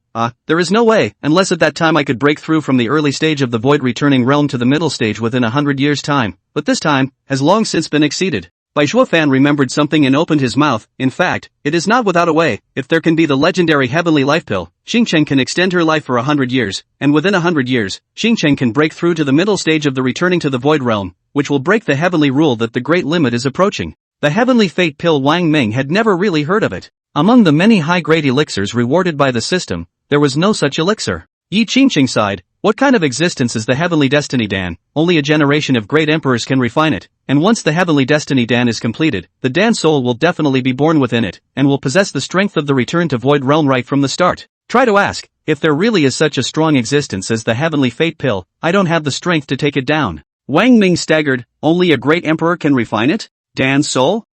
There is no way, unless at that time I could break through from the early stage of the void returning realm to the middle stage within 100 years' time, but this time has long since been exceeded. Bai Zhuofan remembered something and opened his mouth. In fact, it is not without a way. If there can be the legendary heavenly life pill, Qingqing can extend her life for 100 years, and within 100 years, Qingqing can break through to the middle stage of the returning to the void realm, which will break the heavenly rule that the great limit is approaching. The heavenly fate pill. Wang Ming had never really heard of it. Among the many high-grade elixirs rewarded by the system, there was no such elixir. Yi Qingqing sighed, what kind of existence is the heavenly destiny Dan? Only a generation of great emperors can refine it, and once the heavenly destiny Dan is completed, the Dan soul will definitely be born within it, and will possess the strength of the return to void realm right from the start. Try to ask, if there really is such a strong existence as the heavenly fate pill, I don't have the strength to take it down. Wang Ming staggered, only a great emperor can refine it? Dan's soul?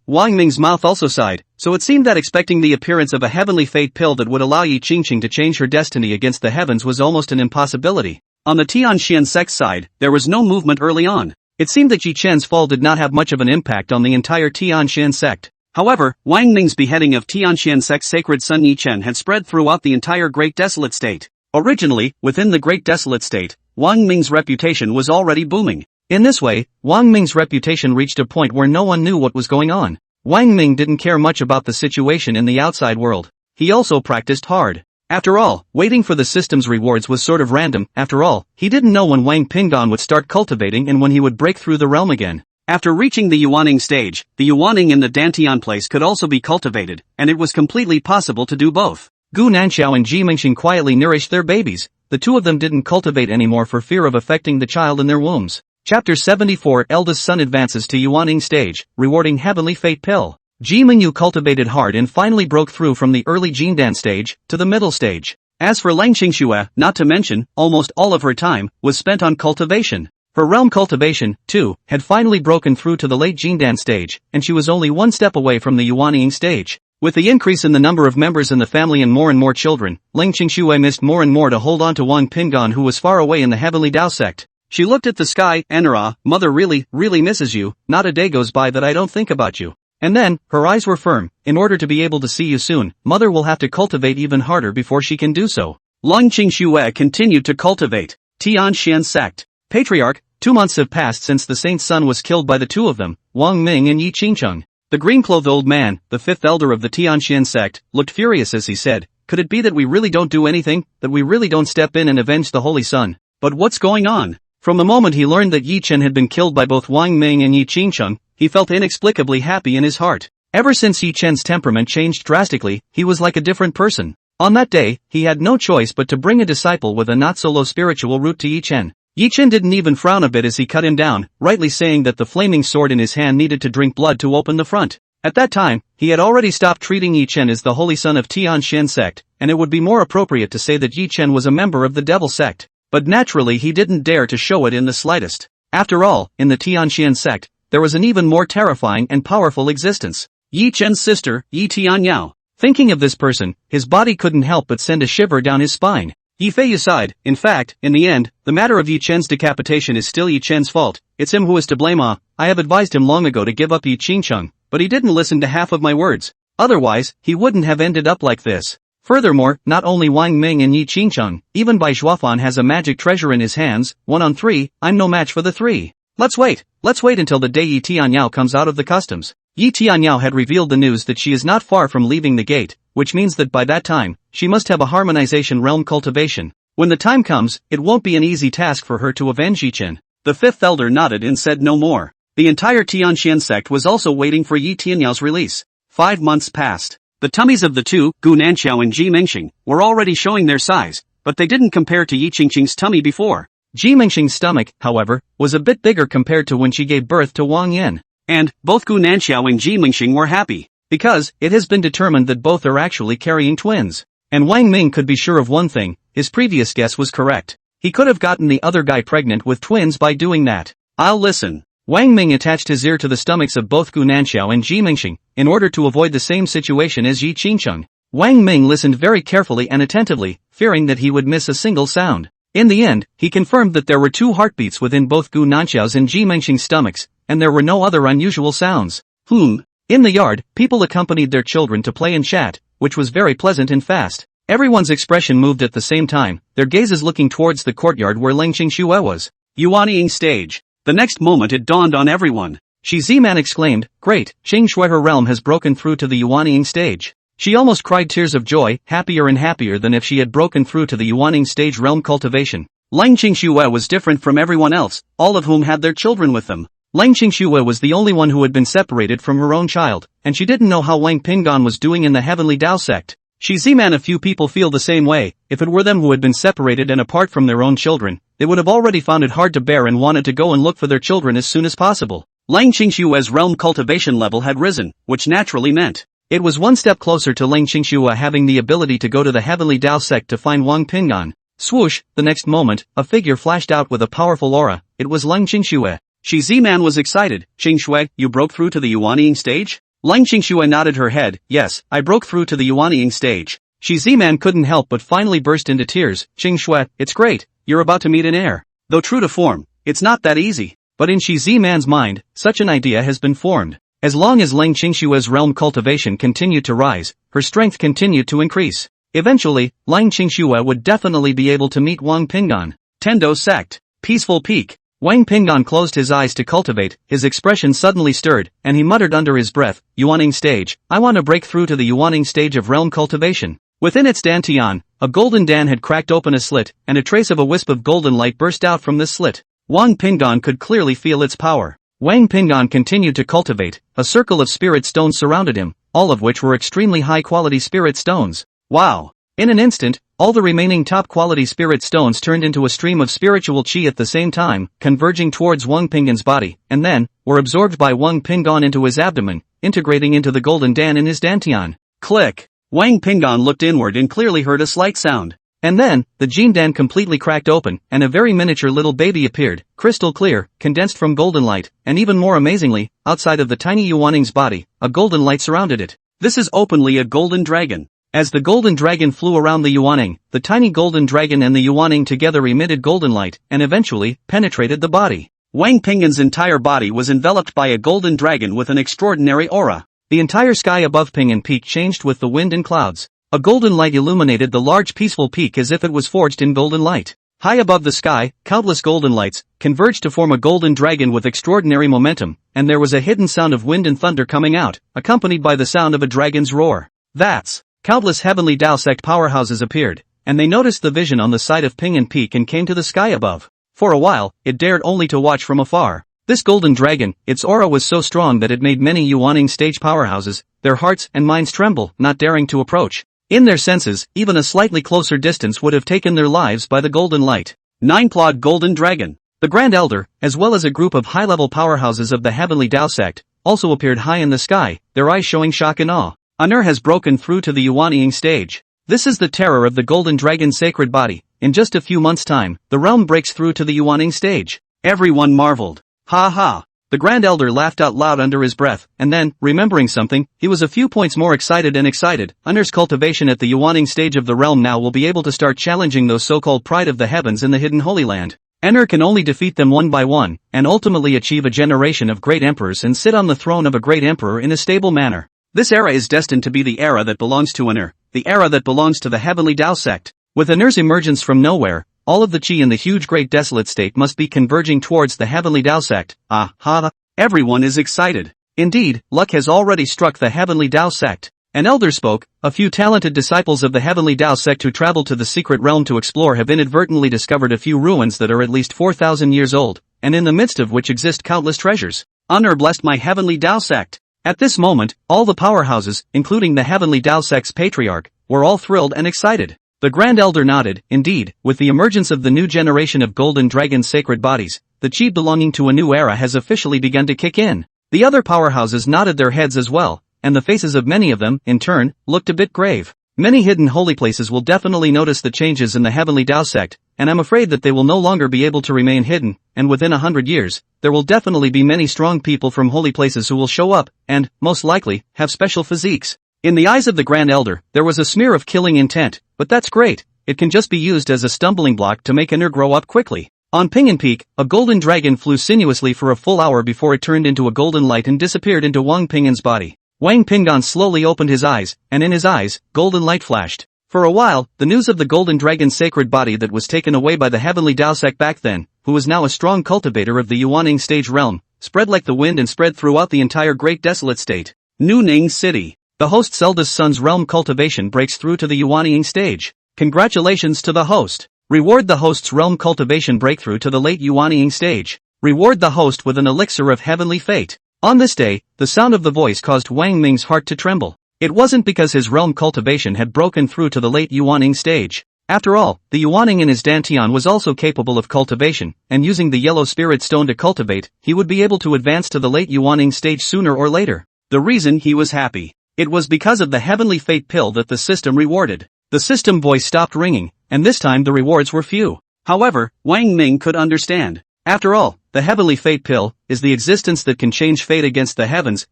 Wang Ming's mouth also sighed, so it seemed that expecting the appearance of a heavenly fate pill that would allow Yi Qingqing to change her destiny against the heavens was almost an impossibility. On the Tianxian sect's side, there was no movement early on. It seemed that Yi Chen's fall did not have much of an impact on the entire Tianxian sect. However, Wang Ming's beheading of Tianxian sect's sacred son Yi Chen had spread throughout the entire Great Desolate State. Originally, within the Great Desolate State, Wang Ming's reputation was already booming. In this way, Wang Ming's reputation reached a point where no one knew what was going on. Wang Ming didn't care much about the situation in the outside world. He also practiced hard. After all, waiting for the system's rewards was sort of random. After all, he didn't know when Wang Pingdan would start cultivating and when he would break through the realm again. After reaching the Yuaning stage, the Yuaning in the Dantian place could also be cultivated, and it was completely possible to do both. Gu Nanxiao and Ji Mingxing quietly nourished their babies. The two of them didn't cultivate anymore for fear of affecting the child in their wombs. Chapter 74 Eldest son advances to Yuaning stage, rewarding heavenly fate pill. Ji Mingyu cultivated hard and finally broke through from the early Jindan stage to the middle stage. As for Lang Qingxue, not to mention, almost all of her time was spent on cultivation. Her realm cultivation, too, had finally broken through to the late Jindan stage, and she was only one step away from the Yuaning stage. With the increase in the number of members in the family and more children, Lang Qingxue missed more and more to hold on to Wang Pingdan, who was far away in the heavenly Dao sect. She looked at the sky, and mother really misses you, not a day goes by that I don't think about you. And then, her eyes were firm, in order to be able to see you soon, mother will have to cultivate even harder before she can do so. Lang Qingxue continued to cultivate. Tianxian sect. Patriarch, 2 months have passed since the saint's son was killed by the two of them, Wang Ming and Yi Qingqing. The green-clothed old man, the fifth elder of the Tianxian sect, looked furious as he said, could it be that we really don't do anything, that we really don't step in and avenge the holy son? But what's going on? From the moment he learned that Yi Chen had been killed by both Wang Ming and Yi Qingqing, he felt inexplicably happy in his heart. Ever since Yi Chen's temperament changed drastically, he was like a different person. On that day, he had no choice but to bring a disciple with a not-so-low spiritual root to Yi Chen. Yi Chen didn't even frown a bit as he cut him down, rightly saying that the flaming sword in his hand needed to drink blood to open the front. At that time, he had already stopped treating Yi Chen as the holy son of Tianxian sect, and it would be more appropriate to say that Yi Chen was a member of the devil sect. But naturally he didn't dare to show it in the slightest. After all, in the Tianxian sect, there was an even more terrifying and powerful existence. Yi Chen's sister, Yi Tianyao. Thinking of this person, his body couldn't help but send a shiver down his spine. Yi Feiyu sighed. In fact, in the end, the matter of Yi Chen's decapitation is still Yi Chen's fault. It's him who is to blame. I have advised him long ago to give up Yi Qingqing, but he didn't listen to half of my words. Otherwise, he wouldn't have ended up like this. Furthermore, not only Wang Ming and Yi Qingqing, even Bai Zhuofan has a magic treasure in his hands. 1 on 3, I'm no match for the 3. Let's wait until the day Yi Tianyao comes out of the customs. Yi Tianyao had revealed the news that she is not far from leaving the gate, which means that by that time, she must have a harmonization realm cultivation. When the time comes, it won't be an easy task for her to avenge Yi Chen. The fifth elder nodded and said no more. The entire Tianxian sect was also waiting for Yi Tianyao's release. 5 months passed. The tummies of the two, Gu Nanxiao and Ji Mingxing, were already showing their size, but they didn't compare to Yi Qingqing's tummy before. Ji Mingxing's stomach, however, was a bit bigger compared to when she gave birth to Wang Yin. And, both Gu Nanxiao and Ji Mingxing were happy, because it has been determined that both are actually carrying twins. And Wang Ming could be sure of one thing, his previous guess was correct. He could have gotten the other guy pregnant with twins by doing that. I'll listen. Wang Ming attached his ear to the stomachs of both Gu Nanxiao and Ji Mingxing, in order to avoid the same situation as Yi Qingcheng. Wang Ming listened very carefully and attentively, fearing that he would miss a single sound. In the end, he confirmed that there were 2 heartbeats within both Gu Nanxiao's and Ji Mingxing's stomachs, and there were no other unusual sounds. In the yard, people accompanied their children to play and chat, which was very pleasant and fast. Everyone's expression moved at the same time, their gazes looking towards the courtyard where Leng Qingxue was. Yuanying stage. The next moment it dawned on everyone. Shi Ziman exclaimed, "Great, Qingxue, her realm has broken through to the Yuanying stage." She almost cried tears of joy, happier and happier than if she had broken through to the Yuanying stage realm cultivation. Leng Qingxue was different from everyone else, all of whom had their children with them. Leng Qingxue was the only one who had been separated from her own child, and she didn't know how Wang Pinggan was doing in the Heavenly Tao sect. Shi Ziman, a few people feel the same way. If it were them who had been separated and apart from their own children, they would have already found it hard to bear and wanted to go and look for their children as soon as possible. Leng Qingxue's realm cultivation level had risen, which naturally meant it was one step closer to Leng Qingxue having the ability to go to the Heavenly Tao sect to find Wang Pinggan. Swoosh, the next moment, a figure flashed out with a powerful aura. It was Leng Qingxue. Shi Ziman was excited. "Qingxue, you broke through to the Yuanying stage?" Leng Qingxue nodded her head. "Yes, I broke through to the Yuanying stage." Shi Ziman couldn't help but finally burst into tears. "Qingxue, it's great, you're about to meet an heir. Though true to form, it's not that easy." But in Shi Ziman's mind, such an idea has been formed. As long as Leng Qingxue's realm cultivation continued to rise, her strength continued to increase. Eventually, Leng Qingxue would definitely be able to meet Wang Pinggan. Tendo sect. Peaceful peak. Wang Pinggan closed his eyes to cultivate, his expression suddenly stirred, and he muttered under his breath, "Yuanying stage, I want to break through to the Yuanying stage of realm cultivation." Within its dantian, a golden dan had cracked open a slit, and a trace of a wisp of golden light burst out from this slit. Wang Pinggan could clearly feel its power. Wang Pinggan continued to cultivate, a circle of spirit stones surrounded him, all of which were extremely high-quality spirit stones. Wow! In an instant, all the remaining top-quality spirit stones turned into a stream of spiritual qi at the same time, converging towards Wang Pinggan's body, and then, were absorbed by Wang Pinggan into his abdomen, integrating into the golden dan in his dantian. Click! Wang Pinggan looked inward and clearly heard a slight sound. And then, the Jin Dan completely cracked open, and a very miniature little baby appeared, crystal clear, condensed from golden light, and even more amazingly, outside of the tiny Yuaning's body, a golden light surrounded it. This is openly a golden dragon. As the golden dragon flew around the Yuaning, the tiny golden dragon and the Yuaning together emitted golden light, and eventually, penetrated the body. Wang Pinggan's entire body was enveloped by a golden dragon with an extraordinary aura. The entire sky above Pinggan Peak changed with the wind and clouds. A golden light illuminated the large peaceful peak as if it was forged in golden light. High above the sky, countless golden lights converged to form a golden dragon with extraordinary momentum, and there was a hidden sound of wind and thunder coming out, accompanied by the sound of a dragon's roar. That's countless Heavenly Tao sect powerhouses appeared, and they noticed the vision on the side of Pinggan Peak and came to the sky above. For a while, it dared only to watch from afar. This golden dragon, its aura was so strong that it made many Yuaning stage powerhouses, their hearts and minds tremble, not daring to approach. In their senses, even a slightly closer distance would have taken their lives by the golden light. 9-clawed golden dragon. The Grand Elder, as well as a group of high-level powerhouses of the Heavenly Tao sect, also appeared high in the sky, their eyes showing shock and awe. An heir has broken through to the Yuanying stage. This is the terror of the golden dragon's sacred body. In just a few months' time, the realm breaks through to the Yuanying stage. Everyone marveled. Ha ha. The Grand Elder laughed out loud under his breath, and then, remembering something, he was a few points more excited and excited. Uner's cultivation at the Yuanying stage of the realm now will be able to start challenging those so-called pride of the heavens in the hidden Holy Land. Uner can only defeat them one by one, and ultimately achieve a generation of great emperors and sit on the throne of a great emperor in a stable manner. This era is destined to be the era that belongs to Uner, the era that belongs to the Heavenly Tao sect. With Uner's emergence from nowhere, all of the chi in the huge great desolate state must be converging towards the Heavenly Tao sect. Ah, ha. Everyone is excited. Indeed, luck has already struck the Heavenly Tao sect. An elder spoke. A few talented disciples of the Heavenly Tao sect who traveled to the secret realm to explore have inadvertently discovered a few ruins that are at least 4,000 years old, and in the midst of which exist countless treasures. Uner blessed my Heavenly Tao sect. At this moment, all the powerhouses, including the Heavenly Tao sect's patriarch, were all thrilled and excited. The Grand Elder nodded. Indeed, with the emergence of the new generation of Golden Dragon's sacred bodies, the chi belonging to a new era has officially begun to kick in. The other powerhouses nodded their heads as well, and the faces of many of them, in turn, looked a bit grave. Many hidden holy places will definitely notice the changes in the Heavenly Tao sect, and I'm afraid that they will no longer be able to remain hidden, and within 100 years, there will definitely be many strong people from holy places who will show up, and, most likely, have special physiques. In the eyes of the Grand Elder, there was a smear of killing intent, but that's great. It can just be used as a stumbling block to make Inner grow up quickly. On Pingan Peak, a golden dragon flew sinuously for a full hour before it turned into a golden light and disappeared into Wang Pingan's body. Wang Pingan slowly opened his eyes, and in his eyes, golden light flashed. For a while, the news of the golden dragon's sacred body that was taken away by the heavenly Daosek back then, who was now a strong cultivator of the Yuaning stage realm, spread like the wind and spread throughout the entire great desolate state. New Ning City. The host's eldest son's realm cultivation breaks through to the Yuaning stage. Congratulations to the host. Reward the host's realm cultivation breakthrough to the late Yuaning stage. Reward the host with an elixir of heavenly fate. On this day, the sound of the voice caused Wang Ming's heart to tremble. It wasn't because his realm cultivation had broken through to the late Yuaning stage. After all, the Yuaning in his Dantian was also capable of cultivation, and using the yellow spirit stone to cultivate, he would be able to advance to the late Yuaning stage sooner or later. The reason he was happy. It was because of the heavenly fate pill that the system rewarded. The system voice stopped ringing, and this time the rewards were few. However, Wang Ming could understand. After all, the heavenly fate pill is the existence that can change fate against the heavens,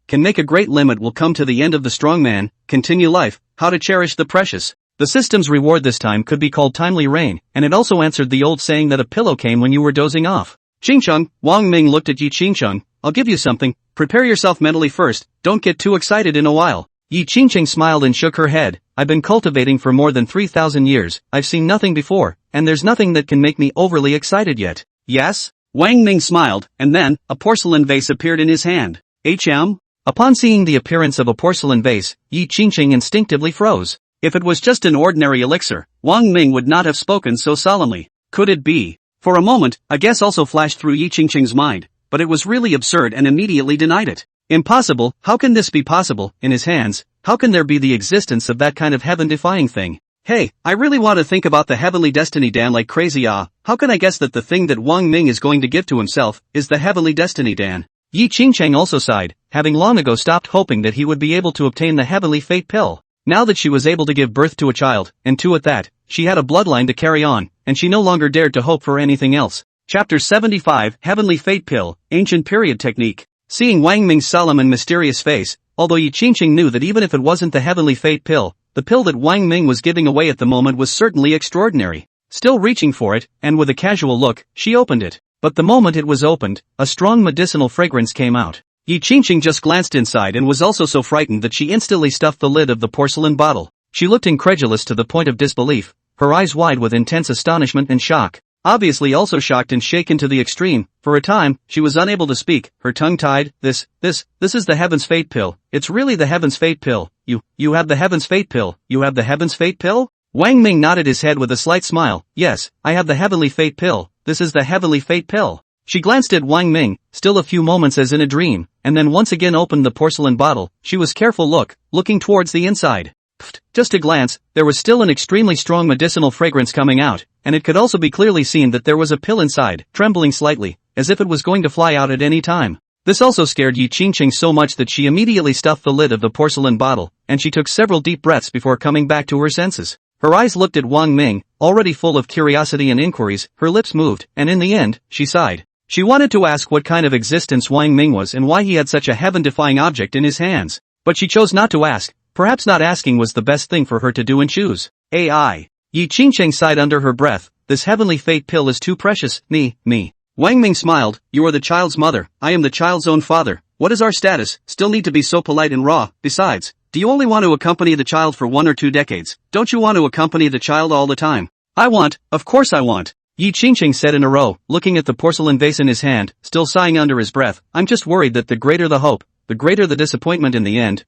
can make a great limit will come to the end of the strong man, continue life, how to cherish the precious. The system's reward this time could be called timely rain, and it also answered the old saying that a pillow came when you were dozing off. Qingcheng, Wang Ming looked at Yi Qingcheng, I'll give you something, prepare yourself mentally first, don't get too excited in a while. Yi Qingcheng smiled and shook her head, I've been cultivating for more than 3,000 years, I've seen nothing before, and there's nothing that can make me overly excited yet. Yes? Wang Ming smiled, and then, a porcelain vase appeared in his hand. Upon seeing the appearance of a porcelain vase, Yi Qingcheng instinctively froze. If it was just an ordinary elixir, Wang Ming would not have spoken so solemnly. Could it be? For a moment, a guess also flashed through Yi Qingcheng's mind, but it was really absurd and immediately denied it. Impossible, how can this be possible, in his hands, how can there be the existence of that kind of heaven-defying thing? Hey, I really want to think about the heavenly destiny Dan like crazy how can I guess that the thing that Wang Ming is going to give to himself, is the heavenly destiny Dan? Yi Qingcheng also sighed, having long ago stopped hoping that he would be able to obtain the heavenly fate pill. Now that she was able to give birth to a child, and two at that, she had a bloodline to carry on, and she no longer dared to hope for anything else. Chapter 75, Heavenly Fate Pill, Ancient Period Technique. Seeing Wang Ming's solemn and mysterious face, although Yi Qingcheng knew that even if it wasn't the heavenly fate pill, the pill that Wang Ming was giving away at the moment was certainly extraordinary. Still reaching for it, and with a casual look, she opened it. But the moment it was opened, a strong medicinal fragrance came out. Yi Qingcheng just glanced inside and was also so frightened that she instantly stuffed the lid of the porcelain bottle. She looked incredulous to the point of disbelief, her eyes wide with intense astonishment and shock. Obviously also shocked and shaken to the extreme, for a time, she was unable to speak, her tongue tied. This is the Heaven's Fate Pill. It's really the Heaven's Fate Pill. You have the Heaven's Fate Pill. You have the Heaven's Fate Pill? Wang Ming nodded his head with a slight smile. Yes, I have the Heavenly Fate Pill. This is the Heavenly Fate Pill. She glanced at Wang Ming, still a few moments as in a dream, and then once again opened the porcelain bottle. She was careful looking towards the inside. Just a glance, there was still an extremely strong medicinal fragrance coming out, and it could also be clearly seen that there was a pill inside, trembling slightly, as if it was going to fly out at any time. This also scared Yi Qingcheng so much that she immediately stuffed the lid of the porcelain bottle, and she took several deep breaths before coming back to her senses. Her eyes looked at Wang Ming, already full of curiosity and inquiries, her lips moved, and in the end, she sighed. She wanted to ask what kind of existence Wang Ming was and why he had such a heaven-defying object in his hands. But she chose not to ask. Perhaps not asking was the best thing for her to do and choose. AI. Yi Qingcheng sighed under her breath. This heavenly fate pill is too precious, me. Wang Ming smiled. You are the child's mother, I am the child's own father. What is our status? Still need to be so polite and raw. Besides, do you only want to accompany the child for 1 or 2 decades? Don't you want to accompany the child all the time? I want, of course I want. Yi Qingcheng said in a row, looking at the porcelain vase in his hand, still sighing under his breath. I'm just worried that the greater the hope, the greater the disappointment in the end.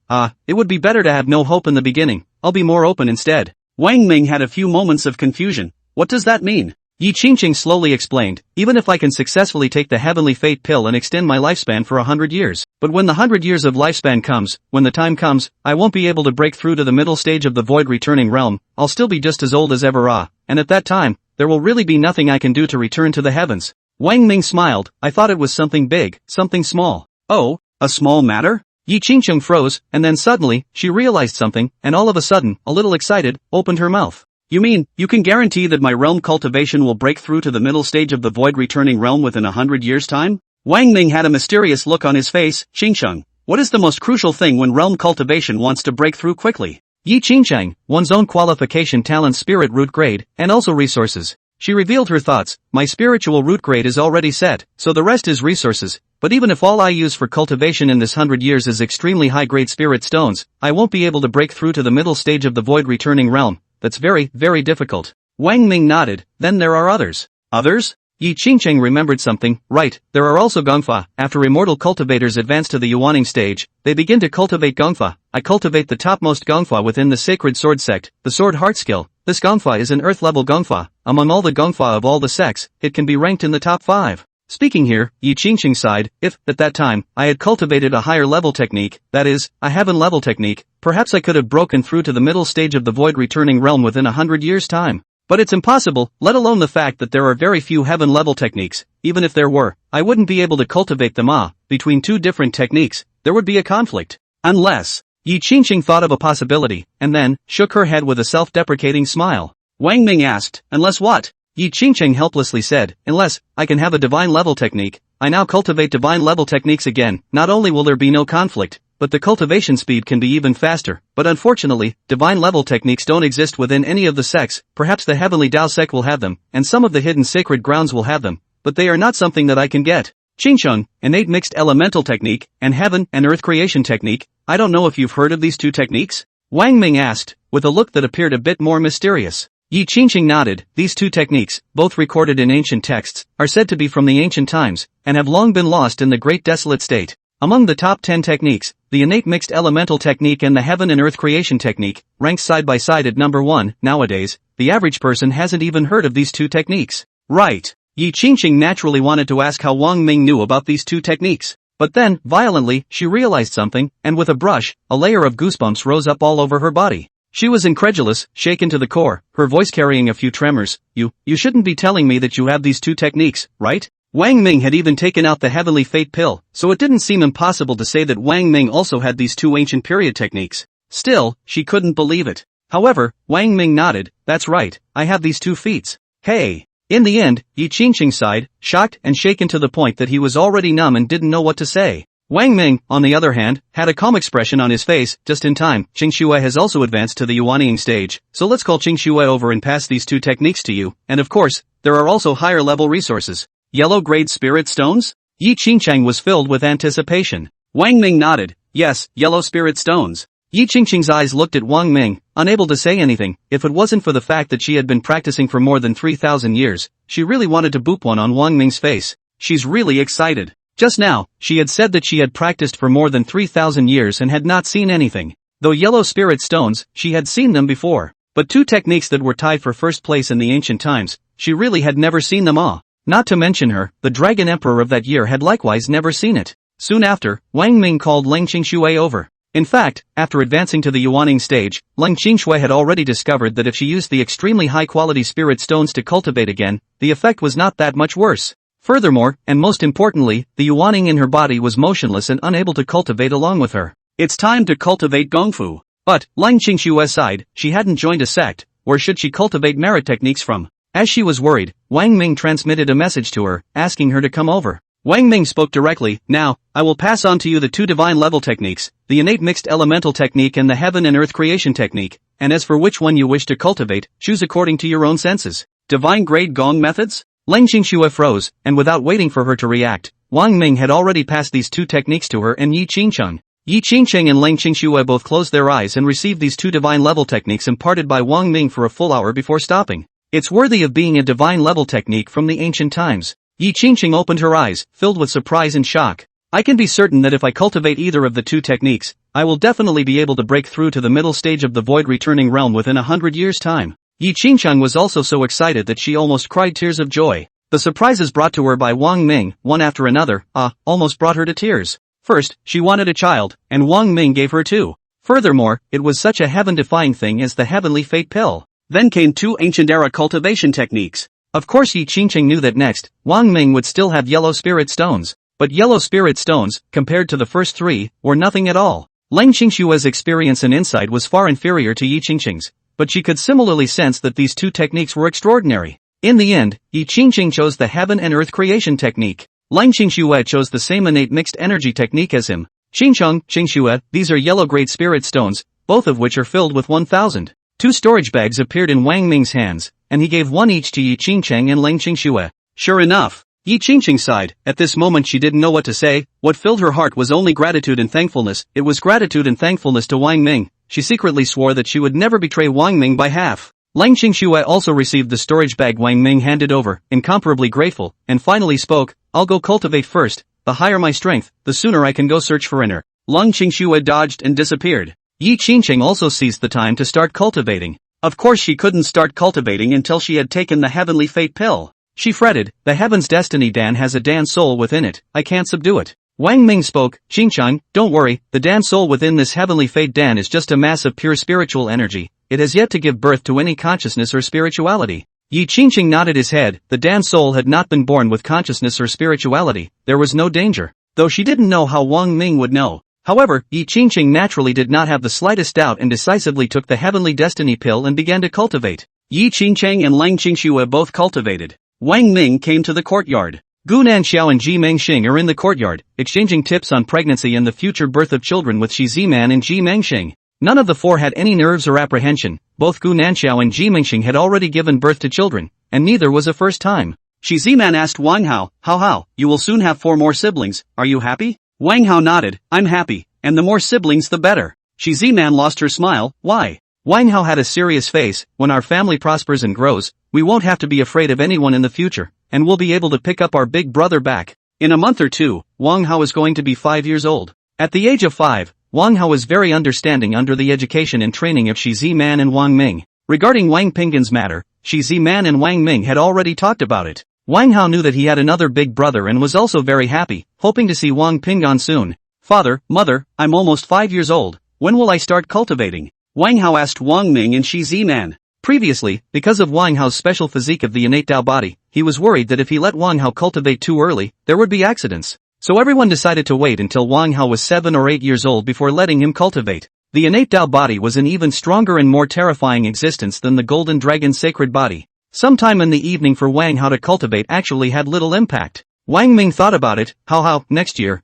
It would be better to have no hope in the beginning. I'll be more open instead. Wang Ming had a few moments of confusion. What does that mean? Yi Qingcheng slowly explained, even if I can successfully take the heavenly fate pill and extend my lifespan for 100 years, but when the 100 years of lifespan comes, when the time comes, I won't be able to break through to the middle stage of the void returning realm. I'll still be just as old as ever. And at that time, there will really be nothing I can do to return to the heavens. Wang Ming smiled. I thought it was something big, something small. Oh, a small matter? Yi Qingcheng froze, and then suddenly, she realized something, and all of a sudden, a little excited, opened her mouth. You mean, you can guarantee that my realm cultivation will break through to the middle stage of the void returning realm within 100 years' time? Wang Ming had a mysterious look on his face. Qingsheng, what is the most crucial thing when realm cultivation wants to break through quickly? Yi Qingsheng, one's own qualification, talent, spirit root grade, and also resources. She revealed her thoughts. My spiritual root grade is already set, so the rest is resources. But even if all I use for cultivation in this 100 years is extremely high-grade spirit stones, I won't be able to break through to the middle stage of the void returning realm. That's very, very difficult. Wang Ming nodded. Then there are others. Others? Yi Qingsheng remembered something. Right, there are also gongfa. After immortal cultivators advance to the Yuaning stage, they begin to cultivate gongfa. I cultivate the topmost gongfa within the sacred sword sect, the sword heart skill. This gongfa is an earth-level gongfa. Among all the gongfa of all the sects, it can be ranked in the top 5. Speaking here, Yi Qingsheng sighed. If, at that time, I had cultivated a higher level technique, that is, a heaven level technique, perhaps I could have broken through to the middle stage of the void returning realm within 100 years' time. But it's impossible, let alone the fact that there are very few heaven level techniques. Even if there were, I wouldn't be able to cultivate them. Between two different techniques, there would be a conflict. Unless, Yi Qingsheng thought of a possibility, and then, shook her head with a self-deprecating smile. Wang Ming asked, unless what? Yi Qingsheng helplessly said, unless, I can have a divine level technique. I now cultivate divine level techniques again. Not only will there be no conflict, but the cultivation speed can be even faster. But unfortunately, divine level techniques don't exist within any of the sects. Perhaps the heavenly Dao sect will have them, and some of the hidden sacred grounds will have them, but they are not something that I can get. Qingsheng, innate mixed elemental technique, and heaven and earth creation technique. I don't know if you've heard of these two techniques? Wang Ming asked, with a look that appeared a bit more mysterious. Yi Qingsheng nodded. These two techniques, both recorded in ancient texts, are said to be from the ancient times, and have long been lost in the great desolate state. Among the top 10 techniques, the innate mixed elemental technique and the heaven and earth creation technique, ranks side by side at number 1. Nowadays, the average person hasn't even heard of these two techniques. Right. Yi Qingsheng naturally wanted to ask how Wang Ming knew about these two techniques. But then, violently, she realized something, and with a brush, a layer of goosebumps rose up all over her body. She was incredulous, shaken to the core, her voice carrying a few tremors. You shouldn't be telling me that you have these two techniques, right? Wang Ming had even taken out the heavenly fate pill, so it didn't seem impossible to say that Wang Ming also had these two ancient period techniques. Still, she couldn't believe it. However, Wang Ming nodded. That's right, I have these two feats. Hey! In the end, Yi Qingsheng sighed, shocked and shaken to the point that he was already numb and didn't know what to say. Wang Ming, on the other hand, had a calm expression on his face. Just in time. Qingxue has also advanced to the Yuanying stage, so let's call Qingxue over and pass these two techniques to you, and of course, there are also higher level resources. Yellow grade spirit stones? Yi Qingsheng was filled with anticipation. Wang Ming nodded. Yes, yellow spirit stones. Yi Qingsheng's eyes looked at Wang Ming, unable to say anything. If it wasn't for the fact that she had been practicing for more than 3,000 years, she really wanted to boop one on Wang Ming's face. She's really excited. Just now, she had said that she had practiced for more than 3,000 years and had not seen anything. Though yellow spirit stones, she had seen them before. But two techniques that were tied for first place in the ancient times, she really had never seen them all. Not to mention her, the Dragon Emperor of that year had likewise never seen it. Soon after, Wang Ming called Leng Qingxue over. In fact, after advancing to the Yuanying stage, Leng Qingxue had already discovered that if she used the extremely high-quality spirit stones to cultivate again, the effect was not that much worse. Furthermore, and most importantly, the Yuanying in her body was motionless and unable to cultivate along with her. It's time to cultivate Gongfu. But, Leng Qingxue sighed, she hadn't joined a sect. Where should she cultivate merit techniques from? As she was worried, Wang Ming transmitted a message to her, asking her to come over. Wang Ming spoke directly. Now, I will pass on to you the two divine level techniques, the innate mixed elemental technique and the heaven and earth creation technique, and as for which one you wish to cultivate, choose according to your own senses. Divine grade gong methods? Leng Qingxue froze, and without waiting for her to react, Wang Ming had already passed these two techniques to her and Yi Qingsheng. Yi Qingsheng and Leng Qingxue both closed their eyes and received these two divine level techniques imparted by Wang Ming for a full hour before stopping. It's worthy of being a divine level technique from the ancient times. Yi Qingsheng opened her eyes, filled with surprise and shock. I can be certain that if I cultivate either of the two techniques, I will definitely be able to break through to the middle stage of the void returning realm within 100 years' time. Yi Qingsheng was also so excited that she almost cried tears of joy. The surprises brought to her by Wang Ming, one after another, almost brought her to tears. First, she wanted a child, and Wang Ming gave her two. Furthermore, it was such a heaven-defying thing as the heavenly fate pill. Then came two ancient-era cultivation techniques. Of course Yi Qingsheng knew that next, Wang Ming would still have yellow spirit stones. But yellow spirit stones, compared to the first three, were nothing at all. Leng Qingxue's experience and insight was far inferior to Yi Qingsheng's. but she could similarly sense that these two techniques were extraordinary. In the end, Yi Qingqing chose the heaven and earth creation technique. Lang Qingxue chose the same innate mixed energy technique as him. Qingcheng, Qingxue, these are yellow grade spirit stones, both of which are filled with 1,000. Two storage bags appeared in Wang Ming's hands, and he gave one each to Yi Qingcheng and Lang Qingxue. Sure enough, Yi Qingqing sighed. At this moment she didn't know what to say. What filled her heart was only gratitude and thankfulness. It was gratitude and thankfulness to Wang Ming. She secretly swore that she would never betray Wang Ming by half. Lang Qingxue also received the storage bag Wang Ming handed over, incomparably grateful, and finally spoke, "I'll go cultivate first. The higher my strength, the sooner I can go search for inner." Lang Qingxue dodged and disappeared. Yi Qingqing also seized the time to start cultivating. Of course she couldn't start cultivating until she had taken the heavenly fate pill. She fretted, "The heaven's destiny Dan has a Dan soul within it, I can't subdue it." Wang Ming spoke, "Qingchang, don't worry, the Dan soul within this heavenly fate Dan is just a mass of pure spiritual energy. It has yet to give birth to any consciousness or spirituality." Yi Qingqing nodded his head. The Dan soul had not been born with consciousness or spirituality. There was no danger. Though she didn't know how Wang Ming would know. However, Yi Qingqing naturally did not have the slightest doubt and decisively took the heavenly destiny pill and began to cultivate. Yi Qingqing and Lang Qingxue both cultivated. Wang Ming came to the courtyard. Gu Nanxiao and Ji Mengxing are in the courtyard, exchanging tips on pregnancy and the future birth of children with Shi Ziman and Ji Mengxing. None of the four had any nerves or apprehension. Both Gu Nanxiao and Ji Mengxing had already given birth to children, and neither was a first time. Shi Ziman asked Wang Hao, how, you will soon have 4 more siblings, are you happy? Wang Hao nodded, I'm happy, and the more siblings the better. Shi Ziman lost her smile, why? Wang Hao had a serious face. When our family prospers and grows, we won't have to be afraid of anyone in the future, and we'll be able to pick up our big brother back. In a month or two, Wang Hao is going to be 5 years old. At the age of 5, Wang Hao was very understanding under the education and training of Shi Ziman and Wang Ming. Regarding Wang Pinggan's matter, Shi Ziman and Wang Ming had already talked about it. Wang Hao knew that he had another big brother and was also very happy, hoping to see Wang Pinggan soon. Father, mother, I'm almost 5 years old. When will I start cultivating? Wang Hao asked Wang Ming and Shi Ziman. Previously, because of Wang Hao's special physique of the innate Tao body, he was worried that if he let Wang Hao cultivate too early, there would be accidents. So everyone decided to wait until Wang Hao was 7 or 8 years old before letting him cultivate. The innate Tao body was an even stronger and more terrifying existence than the golden dragon's sacred body. Sometime in the evening for Wang Hao to cultivate actually had little impact. Wang Ming thought about it, how, next year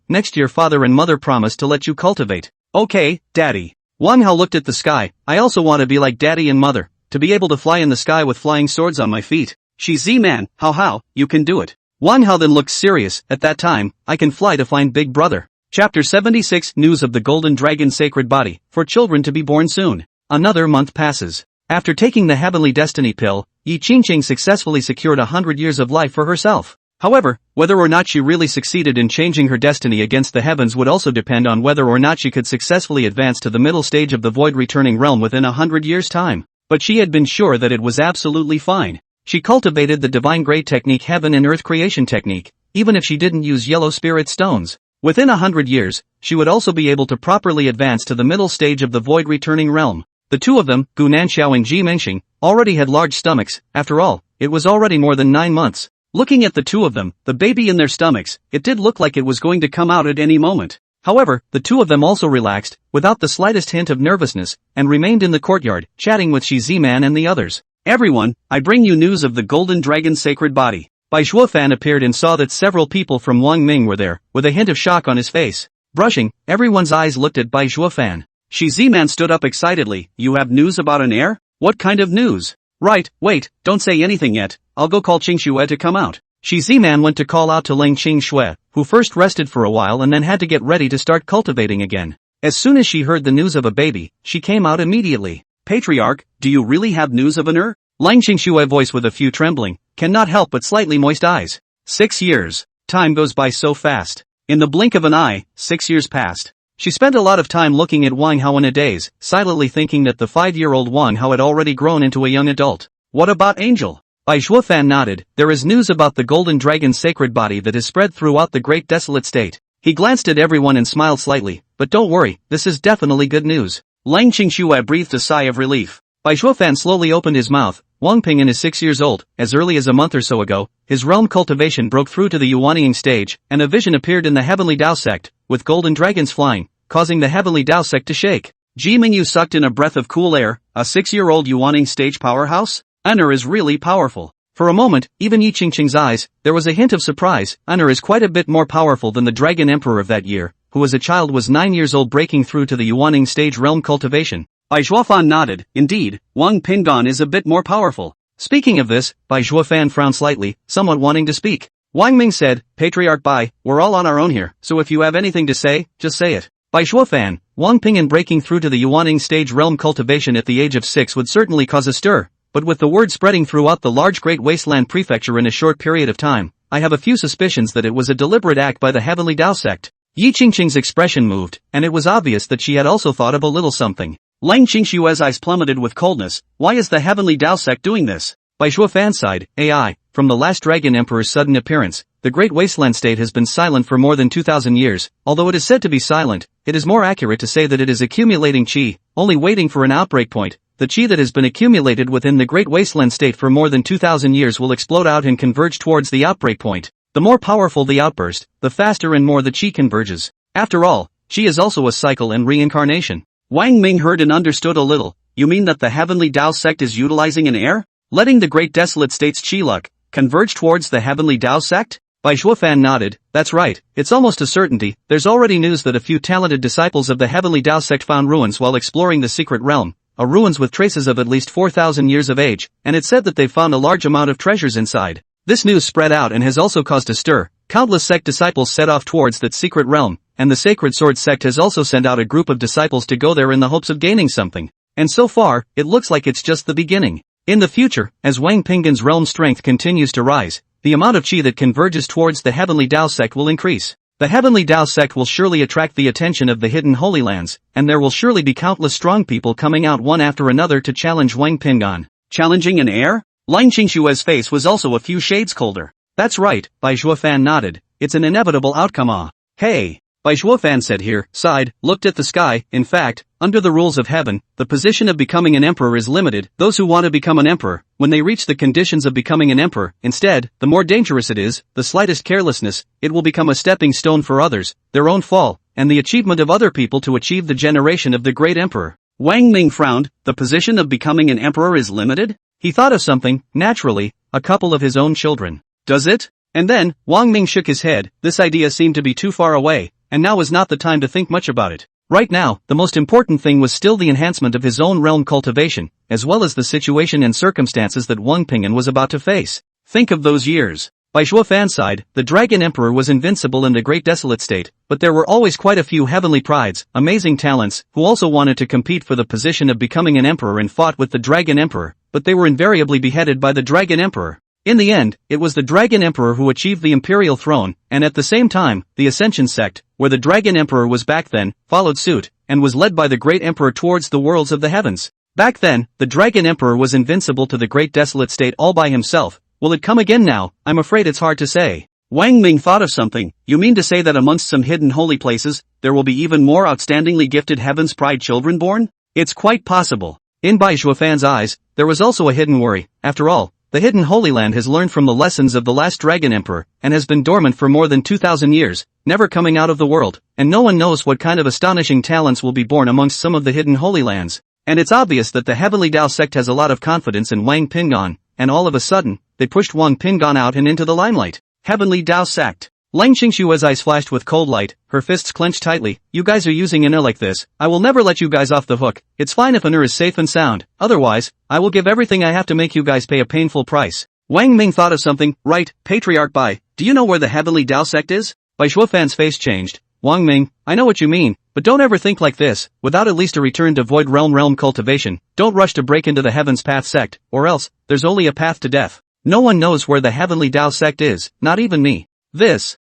father and mother promised to let you cultivate. Okay, daddy. Wang Hao looked at the sky, I also want to be like daddy and mother, to be able to fly in the sky with flying swords on my feet. Shi Ziman, how, you can do it. Wang Hao then looked serious. At that time, I can fly to find big brother. Chapter 76 News of the Golden Dragon's Sacred Body, for children to be born soon. Another month passes. After taking the heavenly destiny pill, Yi Qingqing successfully secured 100 years of life for herself. However, whether or not she really succeeded in changing her destiny against the heavens would also depend on whether or not she could successfully advance to the middle stage of the void returning realm within 100 years' time. But she had been sure that it was absolutely fine. She cultivated the divine grade technique heaven and earth creation technique, even if she didn't use yellow spirit stones. Within 100 years, she would also be able to properly advance to the middle stage of the void returning realm. The two of them, Gu Nanxiao and Ji Mengxing, already had large stomachs. After all, it was already more than 9 months. Looking at the two of them, the baby in their stomachs, it did look like it was going to come out at any moment. However, the two of them also relaxed, without the slightest hint of nervousness, and remained in the courtyard, chatting with Shi Ziman and the others. Everyone, I bring you news of the Golden Dragon's Sacred Body. Bai Shuofan appeared and saw that several people from Wang Ming were there, with a hint of shock on his face. Brushing, everyone's eyes looked at Bai Shuofan. Shi Ziman stood up excitedly, you have news about an heir? What kind of news? Right, wait, don't say anything yet, I'll go call Qingxue to come out. Shi Ziman went to call out to Lang Qingxue, who first rested for a while and then had to get ready to start cultivating again. As soon as she heard the news of a baby, she came out immediately. Patriarch, do you really have news of an heir? Lang Qingxue voice with a few trembling, cannot help but slightly moist eyes. 6 years. Time goes by so fast. In the blink of an eye, 6 years passed. She spent a lot of time looking at Wang Hao in a daze, silently thinking that the 5-year-old Wang Hao had already grown into a young adult. What about Angel? Bai Shuofan nodded, there is news about the Golden Dragon's sacred body that is spread throughout the great desolate state. He glanced at everyone and smiled slightly, but don't worry, this is definitely good news. Lang Qingxue breathed a sigh of relief. Bai Shuofan slowly opened his mouth. Wang Pinggan is 6 years old. As early as a month or so ago, his realm cultivation broke through to the Yuanying stage, and a vision appeared in the heavenly Dao sect, with golden dragons flying, causing the heavenly Dao sect to shake. Ji Mingyu sucked in a breath of cool air. A 6-year-old Yuaning stage powerhouse? Honor is really powerful. For a moment, even Yi Qingqing's eyes, there was a hint of surprise. Honor is quite a bit more powerful than the Dragon Emperor of that year, who as a child was 9 years old, breaking through to the Yuaning stage realm cultivation. Bai Zhuofan nodded. Indeed, Wang Pingan is a bit more powerful. Speaking of this, Bai Zhuofan frowned slightly, somewhat wanting to speak. Wang Ming said, Patriarch Bai, we're all on our own here, so if you have anything to say, just say it. Bai Zhuofan, Wang Pingan breaking through to the Yuaning stage realm cultivation at the age of 6 would certainly cause a stir. But with the word spreading throughout the large Great Wasteland Prefecture in a short period of time, I have a few suspicions that it was a deliberate act by the Heavenly Dao sect. Yi Qingqing's expression moved, and it was obvious that she had also thought of a little something. Lang Qingshue's eyes plummeted with coldness. Why is the Heavenly Dao sect doing this? Bai Zhuofan sighed. AI, from the last Dragon Emperor's sudden appearance, the Great Wasteland State has been silent for more than 2,000 years. Although it is said to be silent, it is more accurate to say that it is accumulating qi, only waiting for an outbreak point. The qi that has been accumulated within the Great Wasteland State for more than 2,000 years will explode out and converge towards the outbreak point. The more powerful the outburst, the faster and more the qi converges. After all, qi is also a cycle and reincarnation. Wang Ming heard and understood a little. You mean that the Heavenly Dao sect is utilizing an air? Letting the Great Desolate State's qi luck converge towards the Heavenly Dao sect? Bai Zhuofan nodded. That's right, it's almost a certainty. There's already news that a few talented disciples of the Heavenly Dao sect found ruins while exploring the secret realm. Ruins with traces of at least 4,000 years of age, and it said that they found a large amount of treasures inside. This news spread out and has also caused a stir. Countless sect disciples set off towards that secret realm, and the Sacred Sword sect has also sent out a group of disciples to go there in the hopes of gaining something. And so far, it looks like it's just the beginning. In the future, as Wang Pingan's realm strength continues to rise, the amount of qi that converges towards the Heavenly Dao sect will increase. The Heavenly Dao sect will surely attract the attention of the hidden Holy Lands, and there will surely be countless strong people coming out one after another to challenge Wang Pingan. Challenging an heir? Lang Qingshue's face was also a few shades colder. That's right, Bai Zhuofan nodded. It's an inevitable outcome. Hey! Bai Zhuofan said here, sighed, looked at the sky. In fact, under the rules of heaven, the position of becoming an emperor is limited. Those who want to become an emperor, when they reach the conditions of becoming an emperor, instead, the more dangerous it is, the slightest carelessness, it will become a stepping stone for others, their own fall, and the achievement of other people to achieve the generation of the great emperor. Wang Ming frowned. The position of becoming an emperor is limited? He thought of something, naturally, a couple of his own children. Does it? And then, Wang Ming shook his head. This idea seemed to be too far away, and now was not the time to think much about it. Right now, the most important thing was still the enhancement of his own realm cultivation, as well as the situation and circumstances that Wang Pingan was about to face. Think of those years. Bai Zhuofan sighed. The Dragon Emperor was invincible in the Great Desolate State, but there were always quite a few heavenly prides, amazing talents, who also wanted to compete for the position of becoming an emperor and fought with the Dragon Emperor, but they were invariably beheaded by the Dragon Emperor. In the end, it was the Dragon Emperor who achieved the imperial throne, and at the same time, the Ascension sect, where the Dragon Emperor was back then, followed suit, and was led by the Great Emperor towards the worlds of the heavens. Back then, the Dragon Emperor was invincible to the Great Desolate State all by himself. Will it come again now? I'm afraid it's hard to say. Wang Ming thought of something. You mean to say that amongst some hidden holy places, there will be even more outstandingly gifted Heaven's Pride children born? It's quite possible. In Bai Zhuofan's eyes, there was also a hidden worry. After all, the hidden Holy Land has learned from the lessons of the last Dragon Emperor, and has been dormant for more than 2,000 years, never coming out of the world, and no one knows what kind of astonishing talents will be born amongst some of the hidden Holy Lands. And it's obvious that the Heavenly Dao sect has a lot of confidence in Wang Pingan, and all of a sudden, they pushed Wang Pingan out and into the limelight. Heavenly Dao sect. Lang Qingshue's eyes flashed with cold light, her fists clenched tightly. You guys are using Ina like this. I will never let you guys off the hook. It's fine if Ina is safe and sound. Otherwise, I will give everything I have to make you guys pay a painful price. Wang Ming thought of something. Right, Patriarch Bai, do you know where the Heavenly Dao sect is? Bai Zhuofan's face changed. Wang Ming, I know what you mean, but don't ever think like this, without at least a return to Void Realm cultivation. Don't rush to break into the Heaven's Path sect, or else, there's only a path to death. No one knows where the Heavenly Dao sect is, not even me.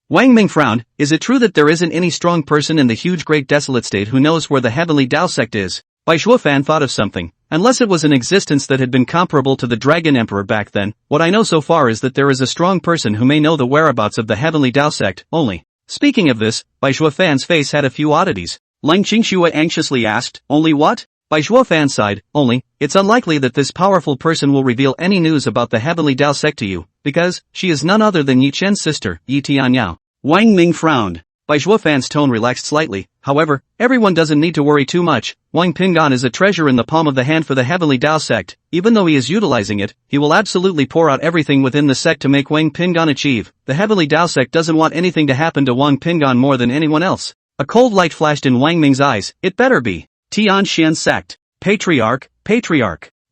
Wang Ming frowned. Is it true that there isn't any strong person in the huge Great Desolate State who knows where the Heavenly Dao sect is? Bai Zhuofan thought of something. Unless it was an existence that had been comparable to the Dragon Emperor back then, what I know so far is that there is a strong person who may know the whereabouts of the Heavenly Dao sect, only. Speaking of this, Bai Zhuofan's face had a few oddities. Lang Qingxue anxiously asked, only what? Bai Zhuofan sighed, only, it's unlikely that this powerful person will reveal any news about the Heavenly Dao sect to you, because, she is none other than Yi Chen's sister, Yi Tianyao. Wang Ming frowned. Baizhua fan's tone relaxed slightly. However, everyone doesn't need to worry too much. Wang Pingan is a treasure in the palm of the hand for the Heavenly Dao sect. Even though he is utilizing it, he will absolutely pour out everything within the sect to make Wang Pingan achieve. The Heavenly Dao sect doesn't want anything to happen to Wang Pingan more than anyone else. A cold light flashed in Wang Ming's eyes. It better be. Tianxian sect. Patriarch.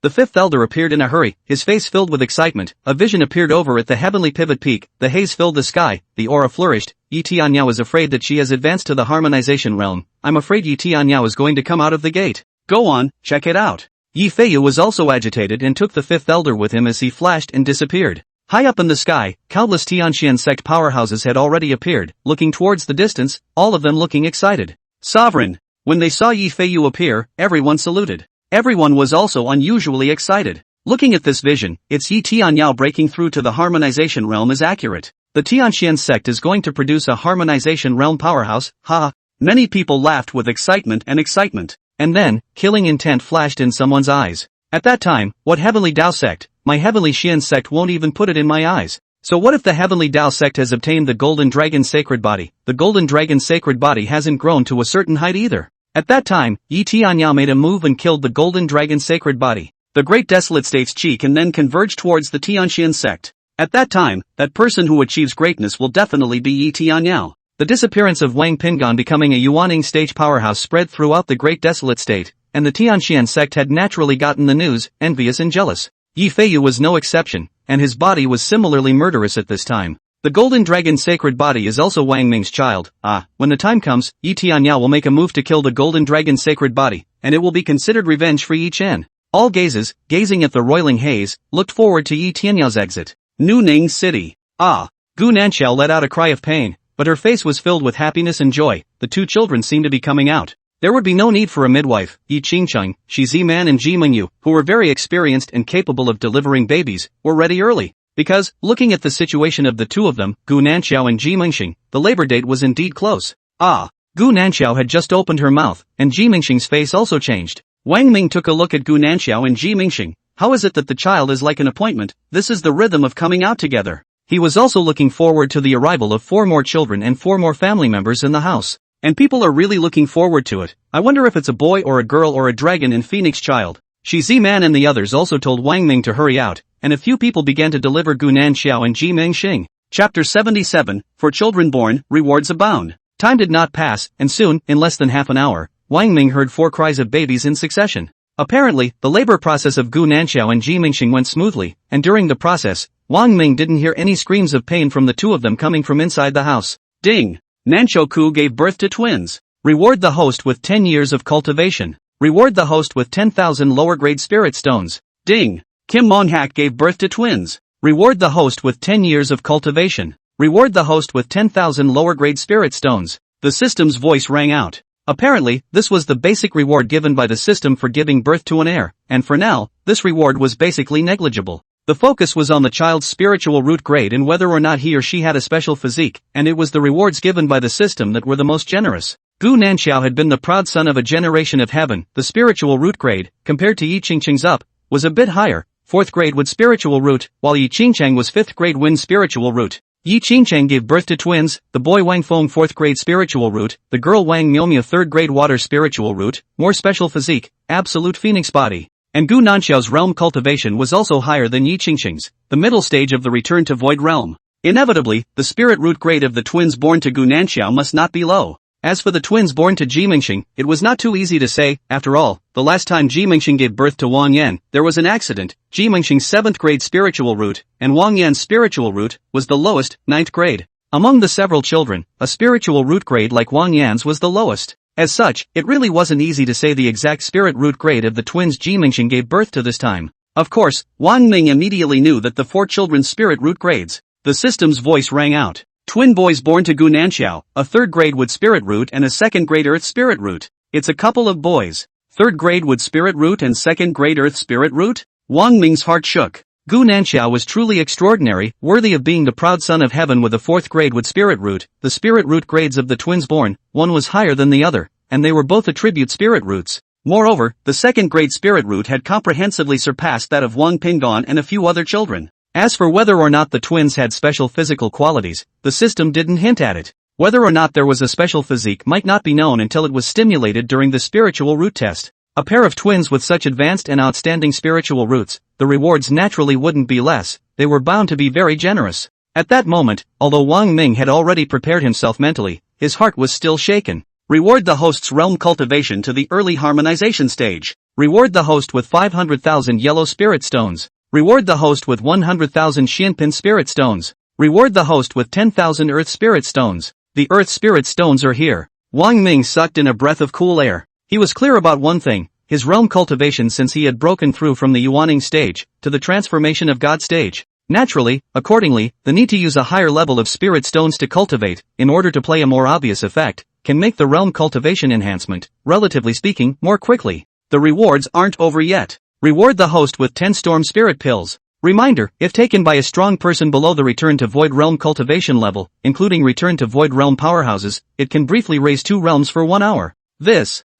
The fifth elder appeared in a hurry, his face filled with excitement. A vision appeared over at the heavenly pivot peak, the haze filled the sky, the aura flourished. Yi Tianyao is afraid that she has advanced to the harmonization realm. I'm afraid Yi Tianyao is going to come out of the gate. Go on, check it out. Yi Feiyu was also agitated and took the fifth elder with him as he flashed and disappeared. High up in the sky, countless Tianxian sect powerhouses had already appeared, looking towards the distance, all of them looking excited. Sovereign! When they saw Yi Feiyu appear, everyone saluted. Everyone was also unusually excited. Looking at this vision, it's Yi Tianyao breaking through to the harmonization realm is accurate. The Tianxian sect is going to produce a harmonization realm powerhouse, ha! Many people laughed with excitement. And then, killing intent flashed in someone's eyes. At that time, what Heavenly Dao sect? My Heavenly Xian sect won't even put it in my eyes. So what if the Heavenly Dao sect has obtained the Golden Dragon Sacred Body? The Golden Dragon Sacred Body hasn't grown to a certain height either. At that time, Yi Tianyao made a move and killed the Golden Dragon Sacred Body. The Great Desolate States Chi can then converge towards the Tianxian sect. At that time, that person who achieves greatness will definitely be Yi Tianyao. The disappearance of Wang Pingan becoming a Yuaning stage powerhouse spread throughout the Great Desolate State, and the Tianxian sect had naturally gotten the news, envious and jealous. Yi Feiyu was no exception, and his body was similarly murderous at this time. The Golden Dragon Sacred Body is also Wang Ming's child. When the time comes, Yi Tianyao will make a move to kill the Golden Dragon Sacred Body, and it will be considered revenge for Yi Chen. All gazing at the roiling haze, looked forward to Yi Tianyao's exit. Nu Ning City. Gu Nanxiao let out a cry of pain, but her face was filled with happiness and joy. The two children seemed to be coming out. There would be no need for a midwife. Yi Qingcheng, Shi Ziman and Ji Mingyu, who were very experienced and capable of delivering babies, were ready early. Because, looking at the situation of the two of them, Gu Nanxiao and Ji Mingxing, the labor date was indeed close. Gu Nanxiao had just opened her mouth, and Ji Mingxing's face also changed. Wang Ming took a look at Gu Nanxiao and Ji Mingxing. How is it that the child is like an appointment? This is the rhythm of coming out together. He was also looking forward to the arrival of 4 more children and 4 more family members in the house. And people are really looking forward to it. I wonder if it's a boy or a girl or a dragon and phoenix child. Shi Ziman and the others also told Wang Ming to hurry out, and a few people began to deliver Gu Nanxiao and Ji Mingxing. Chapter 77, For Children Born, Rewards Abound. Time did not pass, and soon, in less than half an hour, Wang Ming heard 4 cries of babies in succession. Apparently, the labor process of Gu Nanxiao and Ji Mingxing went smoothly, and during the process, Wang Ming didn't hear any screams of pain from the two of them coming from inside the house. Ding! Nanchoku gave birth to twins. Reward the host with 10 years of cultivation. Reward the host with 10,000 lower-grade spirit stones. Ding! Kim Monghak gave birth to twins. Reward the host with 10 years of cultivation. Reward the host with 10,000 lower-grade spirit stones. The system's voice rang out. Apparently, this was the basic reward given by the system for giving birth to an heir, and for now, this reward was basically negligible. The focus was on the child's spiritual root grade and whether or not he or she had a special physique, and it was the rewards given by the system that were the most generous. Gu Nanxiao had been the proud son of a generation of heaven. The spiritual root grade, compared to Yi Qingcheng's up, was a bit higher, 4th grade with spiritual root, while Yi Qingcheng was 5th grade wind spiritual root. Yi Qingcheng gave birth to twins, the boy Wang Feng 4th grade spiritual root, the girl Wang Miomia 3rd grade water spiritual root, more special physique, absolute phoenix body. And Gu Nanxiao's realm cultivation was also higher than Yi Qingcheng's, the middle stage of the return to void realm. Inevitably, the spirit root grade of the twins born to Gu Nanxiao must not be low. As for the twins born to Ji Mingxing, it was not too easy to say. After all, the last time Ji Mingxing gave birth to Wang Yan, there was an accident. Ji Mingxing's 7th grade spiritual root, and Wang Yan's spiritual root, was the lowest, 9th grade. Among the several children, a spiritual root grade like Wang Yan's was the lowest. As such, it really wasn't easy to say the exact spirit root grade of the twins Ji Mingxing gave birth to this time. Of course, Wang Ming immediately knew that the 4 children's spirit root grades. The system's voice rang out. Twin boys born to Gu Nanxiao, a 3rd grade wood spirit root and a 2nd grade earth spirit root. It's a couple of boys. 3rd grade wood spirit root and 2nd grade earth spirit root? Wang Ming's heart shook. Gu Nanxiao was truly extraordinary, worthy of being the proud son of heaven with a 4th grade wood spirit root. The spirit root grades of the twins born, one was higher than the other, and they were both attribute spirit roots. Moreover, the 2nd grade spirit root had comprehensively surpassed that of Wang Pingan and a few other children. As for whether or not the twins had special physical qualities, the system didn't hint at it. Whether or not there was a special physique might not be known until it was stimulated during the spiritual root test. A pair of twins with such advanced and outstanding spiritual roots, the rewards naturally wouldn't be less, they were bound to be very generous. At that moment, although Wang Ming had already prepared himself mentally, his heart was still shaken. Reward the host's realm cultivation to the early harmonization stage. Reward the host with 500,000 yellow spirit stones. Reward the host with 100,000 Xianpin spirit stones. Reward the host with 10,000 earth spirit stones. The earth spirit stones are here. Wang Ming sucked in a breath of cool air. He was clear about one thing, his realm cultivation, since he had broken through from the Yuaning stage to the transformation of God stage. Naturally, accordingly, the need to use a higher level of spirit stones to cultivate, in order to play a more obvious effect, can make the realm cultivation enhancement, relatively speaking, more quickly. The rewards aren't over yet. Reward the host with 10 storm spirit pills. Reminder, if taken by a strong person below the return to void realm cultivation level, including return to void realm powerhouses, it can briefly raise 2 realms for 1 hour.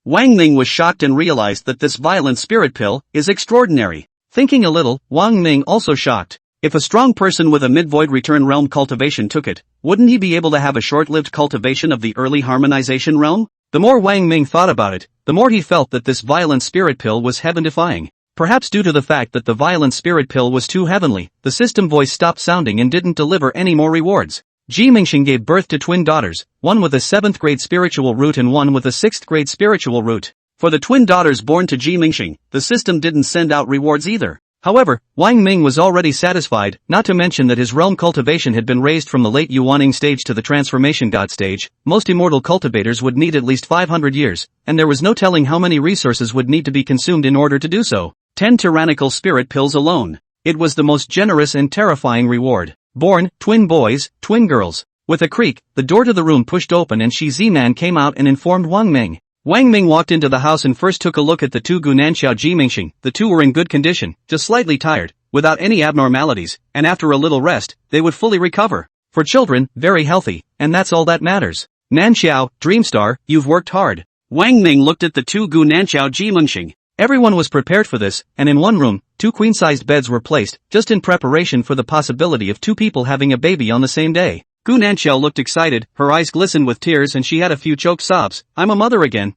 Wang Ming was shocked and realized that this violent spirit pill is extraordinary. Thinking a little, Wang Ming also shocked. If a strong person with a mid-void return realm cultivation took it, wouldn't he be able to have a short-lived cultivation of the early harmonization realm? The more Wang Ming thought about it, the more he felt that this violent spirit pill was heaven-defying. Perhaps due to the fact that the violent spirit pill was too heavenly, the system voice stopped sounding and didn't deliver any more rewards. Ji Mingxing gave birth to twin daughters, one with a 7th grade spiritual root and one with a 6th grade spiritual root. For the twin daughters born to Ji Mingxing, the system didn't send out rewards either. However, Wang Ming was already satisfied, not to mention that his realm cultivation had been raised from the late Yuaning stage to the transformation god stage. Most immortal cultivators would need at least 500 years, and there was no telling how many resources would need to be consumed in order to do so. 10 tyrannical spirit pills alone. It was the most generous and terrifying reward. Born, twin boys, twin girls. With a creak, the door to the room pushed open and Shi Ziman came out and informed Wang Ming. Wang Ming walked into the house and first took a look at the 2 Gunanxiao Ji Mingxing. The 2 were in good condition, just slightly tired, without any abnormalities, and after a little rest, they would fully recover. For children, very healthy, and that's all that matters. Nanxiao, Dreamstar, you've worked hard. Wang Ming looked at the 2 Gunanxiao Ji Mingxing. Everyone was prepared for this, and in one room, 2 queen-sized beds were placed, just in preparation for the possibility of 2 people having a baby on the same day. Gu Nanxiao looked excited, her eyes glistened with tears and she had a few choked sobs. I'm a mother again,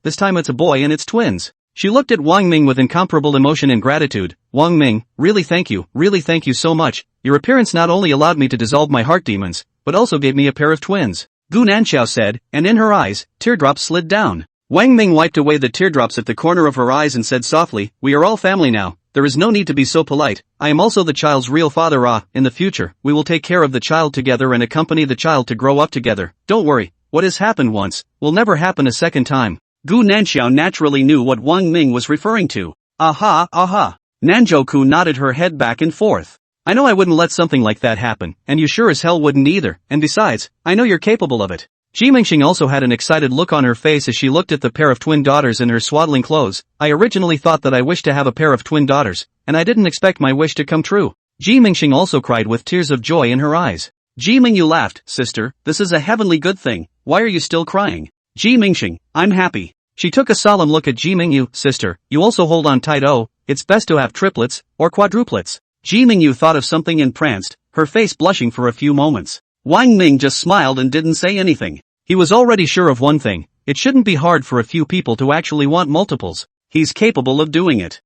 this time it's a boy and it's twins. She looked at Wang Ming with incomparable emotion and gratitude. Wang Ming, really thank you so much. Your appearance not only allowed me to dissolve my heart demons, but also gave me a pair of twins. Gu Nanxiao said, and in her eyes, teardrops slid down. Wang Ming wiped away the teardrops at the corner of her eyes and said softly, we are all family now. There is no need to be so polite. I am also the child's real father. In the future, we will take care of the child together and accompany the child to grow up together. Don't worry, what has happened once, will never happen a second time. Gu Nanxiao naturally knew what Wang Ming was referring to. Aha. Nanjoku nodded her head back and forth. I know I wouldn't let something like that happen, and you sure as hell wouldn't either, and besides, I know you're capable of it. Ji Mingxing also had an excited look on her face as she looked at the pair of twin daughters in her swaddling clothes. I originally thought that I wished to have a pair of twin daughters, and I didn't expect my wish to come true. Ji Mingxing also cried with tears of joy in her eyes. Ji Mingyu laughed, sister, this is a heavenly good thing, why are you still crying? Ji Mingxing, I'm happy. She took a solemn look at Ji Mingyu, sister, you also hold on tight. Oh, it's best to have triplets, or quadruplets. Ji Mingyu thought of something and pranced, her face blushing for a few moments. Wang Ming just smiled and didn't say anything. He was already sure of one thing, it shouldn't be hard for a few people to actually want multiples. He's capable of doing it.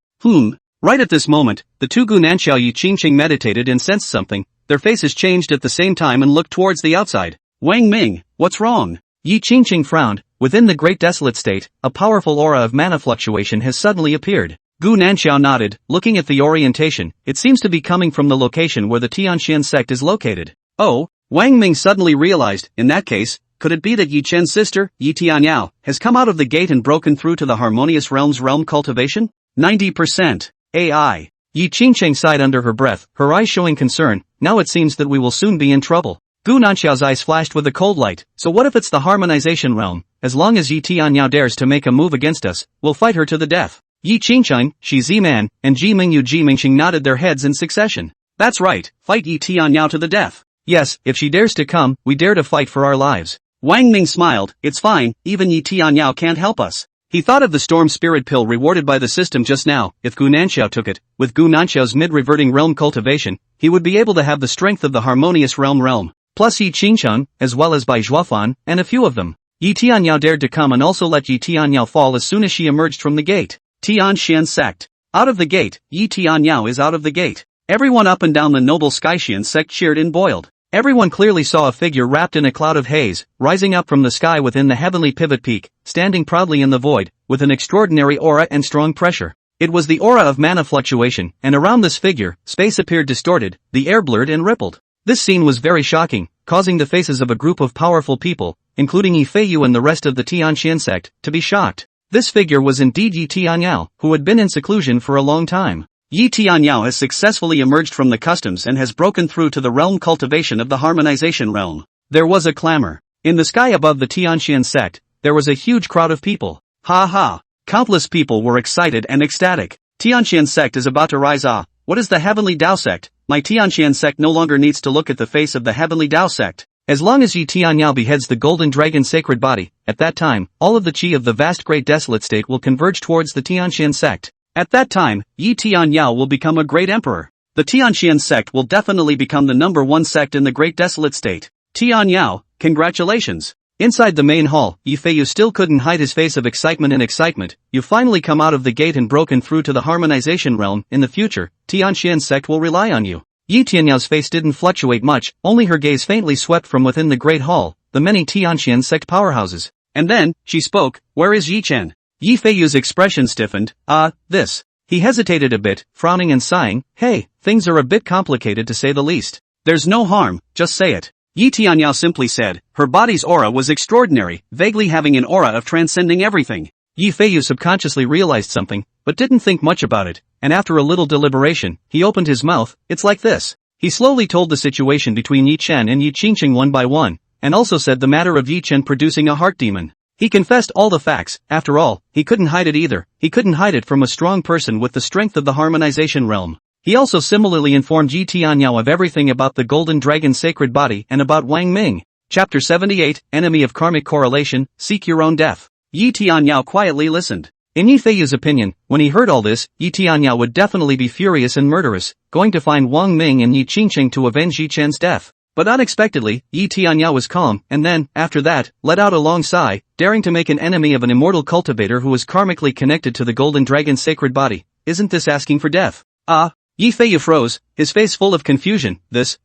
Right at this moment, the 2 Gunanxiao Yi Qingqing meditated and sensed something, their faces changed at the same time and looked towards the outside. Wang Ming, what's wrong? Yi Qingqing frowned. Within the Great Desolate State, a powerful aura of mana fluctuation has suddenly appeared. Gu Nanxiao nodded, looking at the orientation, it seems to be coming from the location where the Tianxian sect is located. Oh, Wang Ming suddenly realized, in that case, could it be that Yi Chen's sister, Yi Tianyao, has come out of the gate and broken through to the Harmonious Realm's realm cultivation? 90%. AI. Yi Qingqing sighed under her breath, her eyes showing concern, now it seems that we will soon be in trouble. Gu Nanxiao's eyes flashed with a cold light, so what if it's the Harmonization Realm? As long as Yi Tianyao dares to make a move against us, we'll fight her to the death. Yi Qingqing, Shi Ziman, and Ji Mingyu Ji Mingxing nodded their heads in succession. That's right, fight Yi Tianyao to the death. Yes, if she dares to come, we dare to fight for our lives. Wang Ming smiled, it's fine, even Yi Tianyao can't help us. He thought of the storm spirit pill rewarded by the system just now. If Gu Nanxiao took it, with Gu Nanxiao's mid-reverting realm cultivation, he would be able to have the strength of the harmonious realm. plus Yi Qingsheng, as well as Bai Zhuofan, and a few of them. Yi Tianyao dared to come and also let Yi Tianyao fall as soon as she emerged from the gate. Tianxian sect. Out of the gate, Yi Tianyao is out of the gate. Everyone up and down the noble Skyxian sect cheered and boiled. Everyone clearly saw a figure wrapped in a cloud of haze, rising up from the sky within the heavenly pivot peak, standing proudly in the void, with an extraordinary aura and strong pressure. It was the aura of mana fluctuation, and around this figure, space appeared distorted, the air blurred and rippled. This scene was very shocking, causing the faces of a group of powerful people, including Yi Feiyu and the rest of the Tianxian sect, to be shocked. This figure was indeed Yi Tianyao, who had been in seclusion for a long time. Yi Tianyao has successfully emerged from the customs and has broken through to the realm cultivation of the harmonization realm. There was a clamor. In the sky above the Tianxian sect, there was a huge crowd of people. Ha ha! Countless people were excited and ecstatic. Tianxian sect is about to rise. Ah, what is the heavenly Dao sect? My Tianxian sect no longer needs to look at the face of the heavenly Dao sect. As long as Yi Tianyao beheads the golden dragon sacred body, at that time, all of the qi of the vast great desolate state will converge towards the Tianxian sect. At that time, Yi Tianyao will become a great emperor. The Tianxian sect will definitely become the #1 sect in the great desolate state. Tianyao, congratulations. Inside the main hall, Yi Feiyu still couldn't hide his face of excitement and excitement. You finally come out of the gate and broken through to the harmonization realm. In the future, Tianxian sect will rely on you. Yi Tianyao's face didn't fluctuate much, only her gaze faintly swept from within the great hall, the many Tianxian sect powerhouses. And then, she spoke, "Where is Yi Chen?" Yi Feiyu's expression stiffened. This. He hesitated a bit, frowning and sighing. Hey, things are a bit complicated to say the least. There's no harm, just say it. Yi Tianyao simply said. Her body's aura was extraordinary, vaguely having an aura of transcending everything. Yi Feiyu subconsciously realized something, but didn't think much about it, and after a little deliberation, he opened his mouth. It's like this. He slowly told the situation between Yi Chen and Yi Qingsheng one by one, and also said the matter of Yi Chen producing a heart demon. He confessed all the facts. After all, he couldn't hide it either. He couldn't hide it from a strong person with the strength of the harmonization realm. He also similarly informed Yi Tianyao of everything about the golden dragon sacred body and about Wang Ming. Chapter 78, Enemy of Karmic Correlation, Seek Your Own Death. Yi Tianyao quietly listened. In Yi Feiyu's opinion, when he heard all this, Yi Tianyao would definitely be furious and murderous, going to find Wang Ming and Yi Qingsheng to avenge Yi Chen's death. But unexpectedly, Yi Tianyao was calm, and then, after that, let out a long sigh, daring to make an enemy of an immortal cultivator who was karmically connected to the golden dragon's sacred body. Isn't this asking for death? Yi Feiyu froze, his face full of confusion.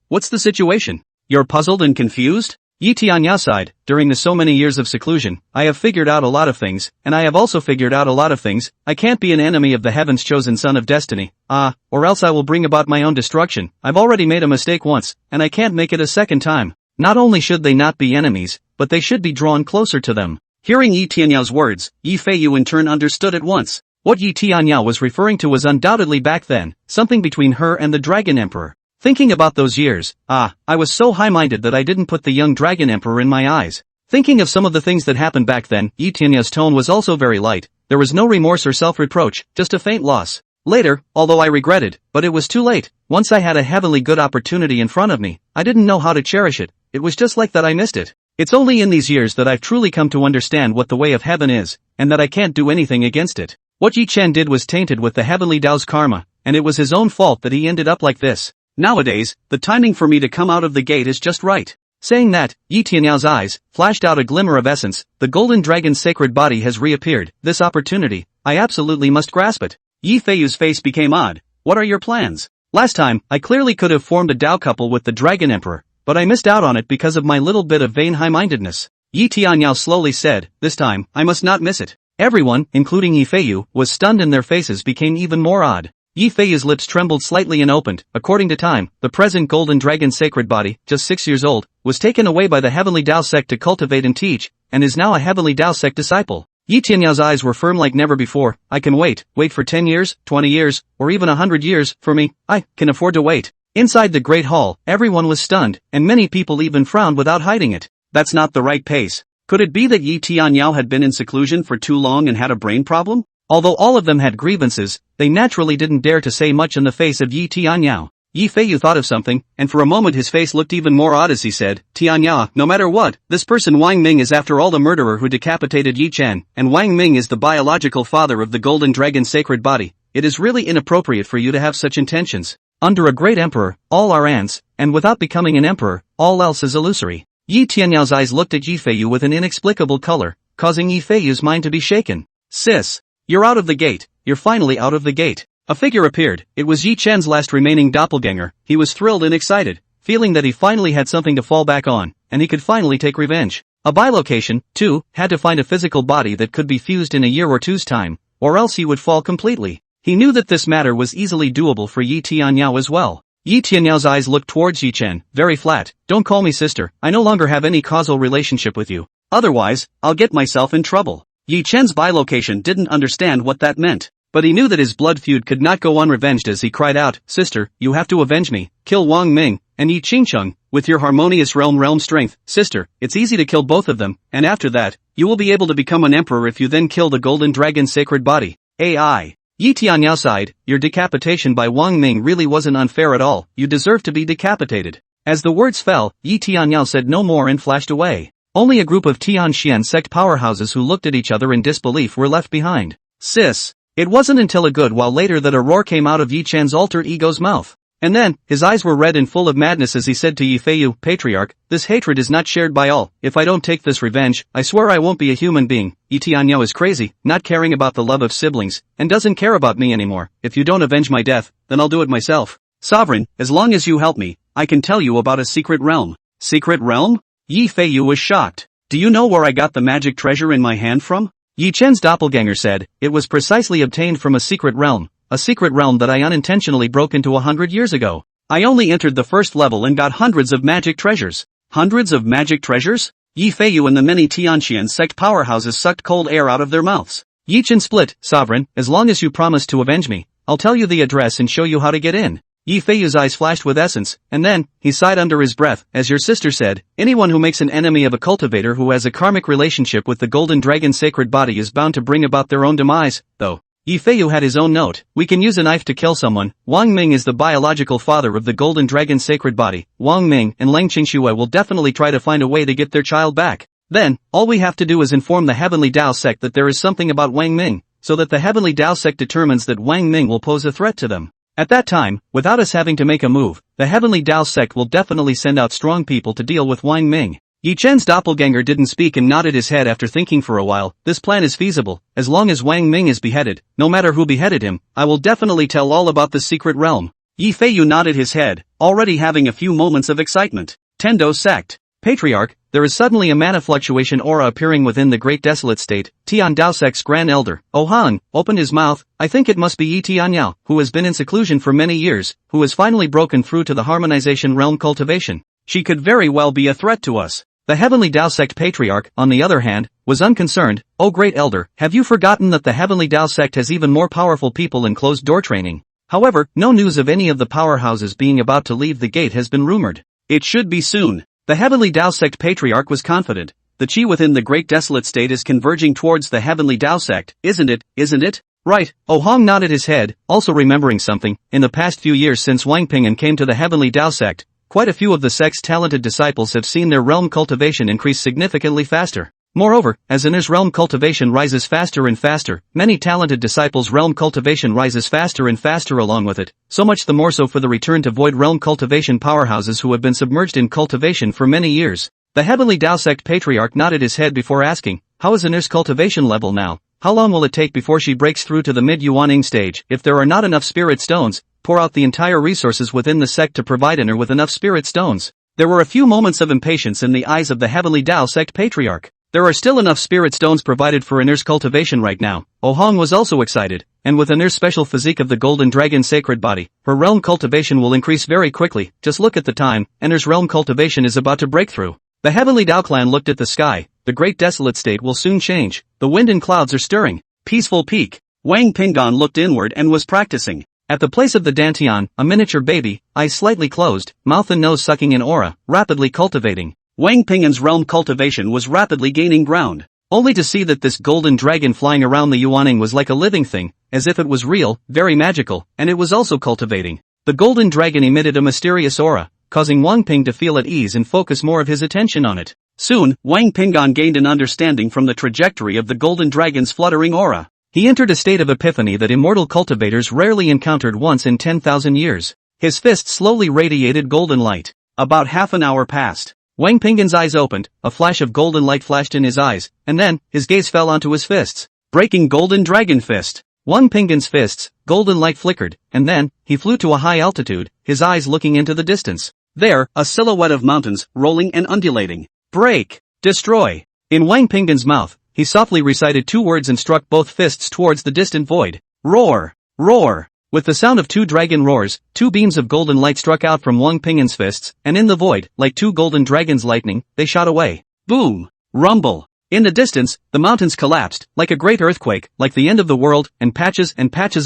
What's the situation? You're puzzled and confused? Yi Tianyao sighed. During the so many years of seclusion, I have figured out a lot of things, and I have also figured out a lot of things. I can't be an enemy of the heavens chosen son of destiny, or else I will bring about my own destruction. I've already made a mistake once, and I can't make it a second time. Not only should they not be enemies, but they should be drawn closer to them. Hearing Yi Tianyao's words, Yi Feiyu in turn understood at once. What Yi Tianyao was referring to was undoubtedly back then, something between her and the Dragon Emperor. Thinking about those years, I was so high-minded that I didn't put the young Dragon Emperor in my eyes. Thinking of some of the things that happened back then, Yi Tianyao's tone was also very light. There was no remorse or self-reproach, just a faint loss. Later, although I regretted, but it was too late. Once I had a heavenly good opportunity in front of me, I didn't know how to cherish it. It was just like that I missed it. It's only in these years that I've truly come to understand what the way of heaven is, and that I can't do anything against it. What Yi Chen did was tainted with the heavenly Tao's karma, and it was his own fault that he ended up like this. Nowadays, the timing for me to come out of the gate is just right. Saying that, Yi Tianyao's eyes flashed out a glimmer of essence. The golden dragon's sacred body has reappeared. This opportunity, I absolutely must grasp it. Yi Feiyu's face became odd. What are your plans? Last time, I clearly could have formed a Dao couple with the Dragon Emperor, but I missed out on it because of my little bit of vain high-mindedness. Yi Tianyao slowly said, this time, I must not miss it. Everyone, including Yi Feiyu, was stunned and their faces became even more odd. Yi Feiyu's lips trembled slightly and opened. According to time, the present golden dragon sacred body, just 6 years old, was taken away by the heavenly Dao sect to cultivate and teach, and is now a heavenly Dao sect disciple. Yi Tianyao's eyes were firm like never before. I can wait for 10 years, 20 years, or even 100 years, for me, I can afford to wait. Inside the great hall, everyone was stunned, and many people even frowned without hiding it. That's not the right pace. Could it be that Yi Tianyao had been in seclusion for too long and had a brain problem? Although all of them had grievances, they naturally didn't dare to say much in the face of Yi Tianyao. Yi Feiyu thought of something, and for a moment his face looked even more odd as he said, Tianyao, no matter what, this person Wang Ming is after all the murderer who decapitated Yi Chen, and Wang Ming is the biological father of the golden dragon sacred body. It is really inappropriate for you to have such intentions. Under a great emperor, all our aunts, and without becoming an emperor, all else is illusory. Yi Tianyao eyes looked at Yifeiyu with an inexplicable color, causing Yifeiyu's mind to be shaken. Sis, you're out of the gate, you're finally out of the gate. A figure appeared. It was Yi Chen's last remaining doppelganger. He was thrilled and excited, feeling that he finally had something to fall back on, and he could finally take revenge. A bilocation, too, had to find a physical body that could be fused in a year or two's time, or else he would fall completely. He knew that this matter was easily doable for Yi Tianyao as well. Yi Tianyao's eyes looked towards Yi Chen, very flat. Don't call me sister, I no longer have any causal relationship with you. Otherwise, I'll get myself in trouble. Yi Chen's bilocation didn't understand what that meant, but he knew that his blood feud could not go unrevenged as he cried out, Sister, you have to avenge me, kill Wang Ming, and Yi Qingcheng, with your harmonious realm strength. Sister, it's easy to kill both of them, and after that, you will be able to become an emperor if you then kill the golden dragon's sacred body. AI. Yi Tianyao sighed, your decapitation by Wang Ming really wasn't unfair at all, you deserve to be decapitated. As the words fell, Yi Tianyao said no more and flashed away. Only a group of Tianxian sect powerhouses who looked at each other in disbelief were left behind. Sis. It wasn't until a good while later that a roar came out of Yi Chen's altered ego's mouth. And then, his eyes were red and full of madness as he said to Yifeiyu, Patriarch, this hatred is not shared by all. If I don't take this revenge, I swear I won't be a human being. Yi Tianyao is crazy, not caring about the love of siblings, and doesn't care about me anymore. If you don't avenge my death, then I'll do it myself. Sovereign, as long as you help me, I can tell you about a secret realm. Secret realm? Yifeiyu was shocked. Do you know where I got the magic treasure in my hand from? Yi Chen's doppelganger said, it was precisely obtained from a secret realm that I unintentionally broke into 100 years ago. I only entered the first level and got hundreds of magic treasures. Hundreds of magic treasures? Yifeiyu and the many Tianxian sect powerhouses sucked cold air out of their mouths. Yi Chen split, Sovereign, as long as you promise to avenge me, I'll tell you the address and show you how to get in. Yifeiyu's eyes flashed with essence, and then, he sighed under his breath, as your sister said, anyone who makes an enemy of a cultivator who has a karmic relationship with the golden dragon's sacred body is bound to bring about their own demise, though. Yifeiyu had his own note, we can use a knife to kill someone. Wang Ming is the biological father of the golden dragon's sacred body. Wang Ming and Leng Qingxue will definitely try to find a way to get their child back. Then, all we have to do is inform the Heavenly Dao sect that there is something about Wang Ming, so that the Heavenly Dao sect determines that Wang Ming will pose a threat to them. At that time, without us having to make a move, the Heavenly Dao sect will definitely send out strong people to deal with Wang Ming. Yi Chen's doppelganger didn't speak and nodded his head after thinking for a while. This plan is feasible, as long as Wang Ming is beheaded. No matter who beheaded him, I will definitely tell all about the secret realm. Yifeiyu nodded his head, already having a few moments of excitement. Tendo sect. Patriarch, there is suddenly a mana fluctuation aura appearing within the Great Desolate State. Tian Dao sect's Grand Elder, Oh Han, opened his mouth. I think it must be Yi Tianyao, who has been in seclusion for many years, who has finally broken through to the harmonization realm cultivation. She could very well be a threat to us. The Heavenly Dao sect Patriarch, on the other hand, was unconcerned. Oh Great Elder, have you forgotten that the Heavenly Dao sect has even more powerful people in closed-door training? However, no news of any of the powerhouses being about to leave the gate has been rumored. It should be soon. The Heavenly Dao sect Patriarch was confident. The chi within the Great Desolate State is converging towards the Heavenly Dao sect, isn't it? Right. Oh Hong nodded his head, also remembering something. In the past few years since Wang Ping'an came to the Heavenly Dao sect, quite a few of the sect's talented disciples have seen their realm cultivation increase significantly faster. Moreover, as Inner's realm cultivation rises faster and faster, many talented disciples' realm cultivation rises faster and faster along with it, so much the more so for the return to void realm cultivation powerhouses who have been submerged in cultivation for many years. The Heavenly Dao sect Patriarch nodded his head before asking, how is Inner's cultivation level now? How long will it take before she breaks through to the mid-Yuaning stage? If there are not enough spirit stones, pour out the entire resources within the sect to provide Inner with enough spirit stones. There were a few moments of impatience in the eyes of the Heavenly Dao sect Patriarch. There are still enough spirit stones provided for Inner's cultivation right now. Oh Hong was also excited, and with Inner's special physique of the golden dragon sacred body, her realm cultivation will increase very quickly. Just look at the time, Inner's realm cultivation is about to break through. The Heavenly Dao clan looked at the sky. The Great Desolate State will soon change. The wind and clouds are stirring. Peaceful peak. Wang Ping'an looked inward and was practicing. At the place of the Dantian, a miniature baby, eyes slightly closed, mouth and nose sucking in aura, rapidly cultivating. Wang Ping'an's realm cultivation was rapidly gaining ground, only to see that this golden dragon flying around the Yuaning was like a living thing, as if it was real, very magical, and it was also cultivating. The golden dragon emitted a mysterious aura, causing Wang Ping to feel at ease and focus more of his attention on it. Soon, Wang Ping'an gained an understanding from the trajectory of the golden dragon's fluttering aura. He entered a state of epiphany that immortal cultivators rarely encountered once in 10,000 years. His fist slowly radiated golden light. About half an hour passed. Wang Pinggan's eyes opened, a flash of golden light flashed in his eyes, and then, his gaze fell onto his fists. Breaking Golden Dragon Fist. Wang Pinggan's fists, golden light flickered, and then, he flew to a high altitude, his eyes looking into the distance. There, a silhouette of mountains, rolling and undulating. Break. Destroy. In Wang Pinggan's mouth, he softly recited 2 words and struck both fists towards the distant void. Roar. Roar. With the sound of 2 dragon roars, 2 beams of golden light struck out from Wang Pinggan's fists, and in the void, like 2 golden dragons lightning, they shot away. Boom! Rumble! In the distance, the mountains collapsed, like a great earthquake, like the end of the world, and patches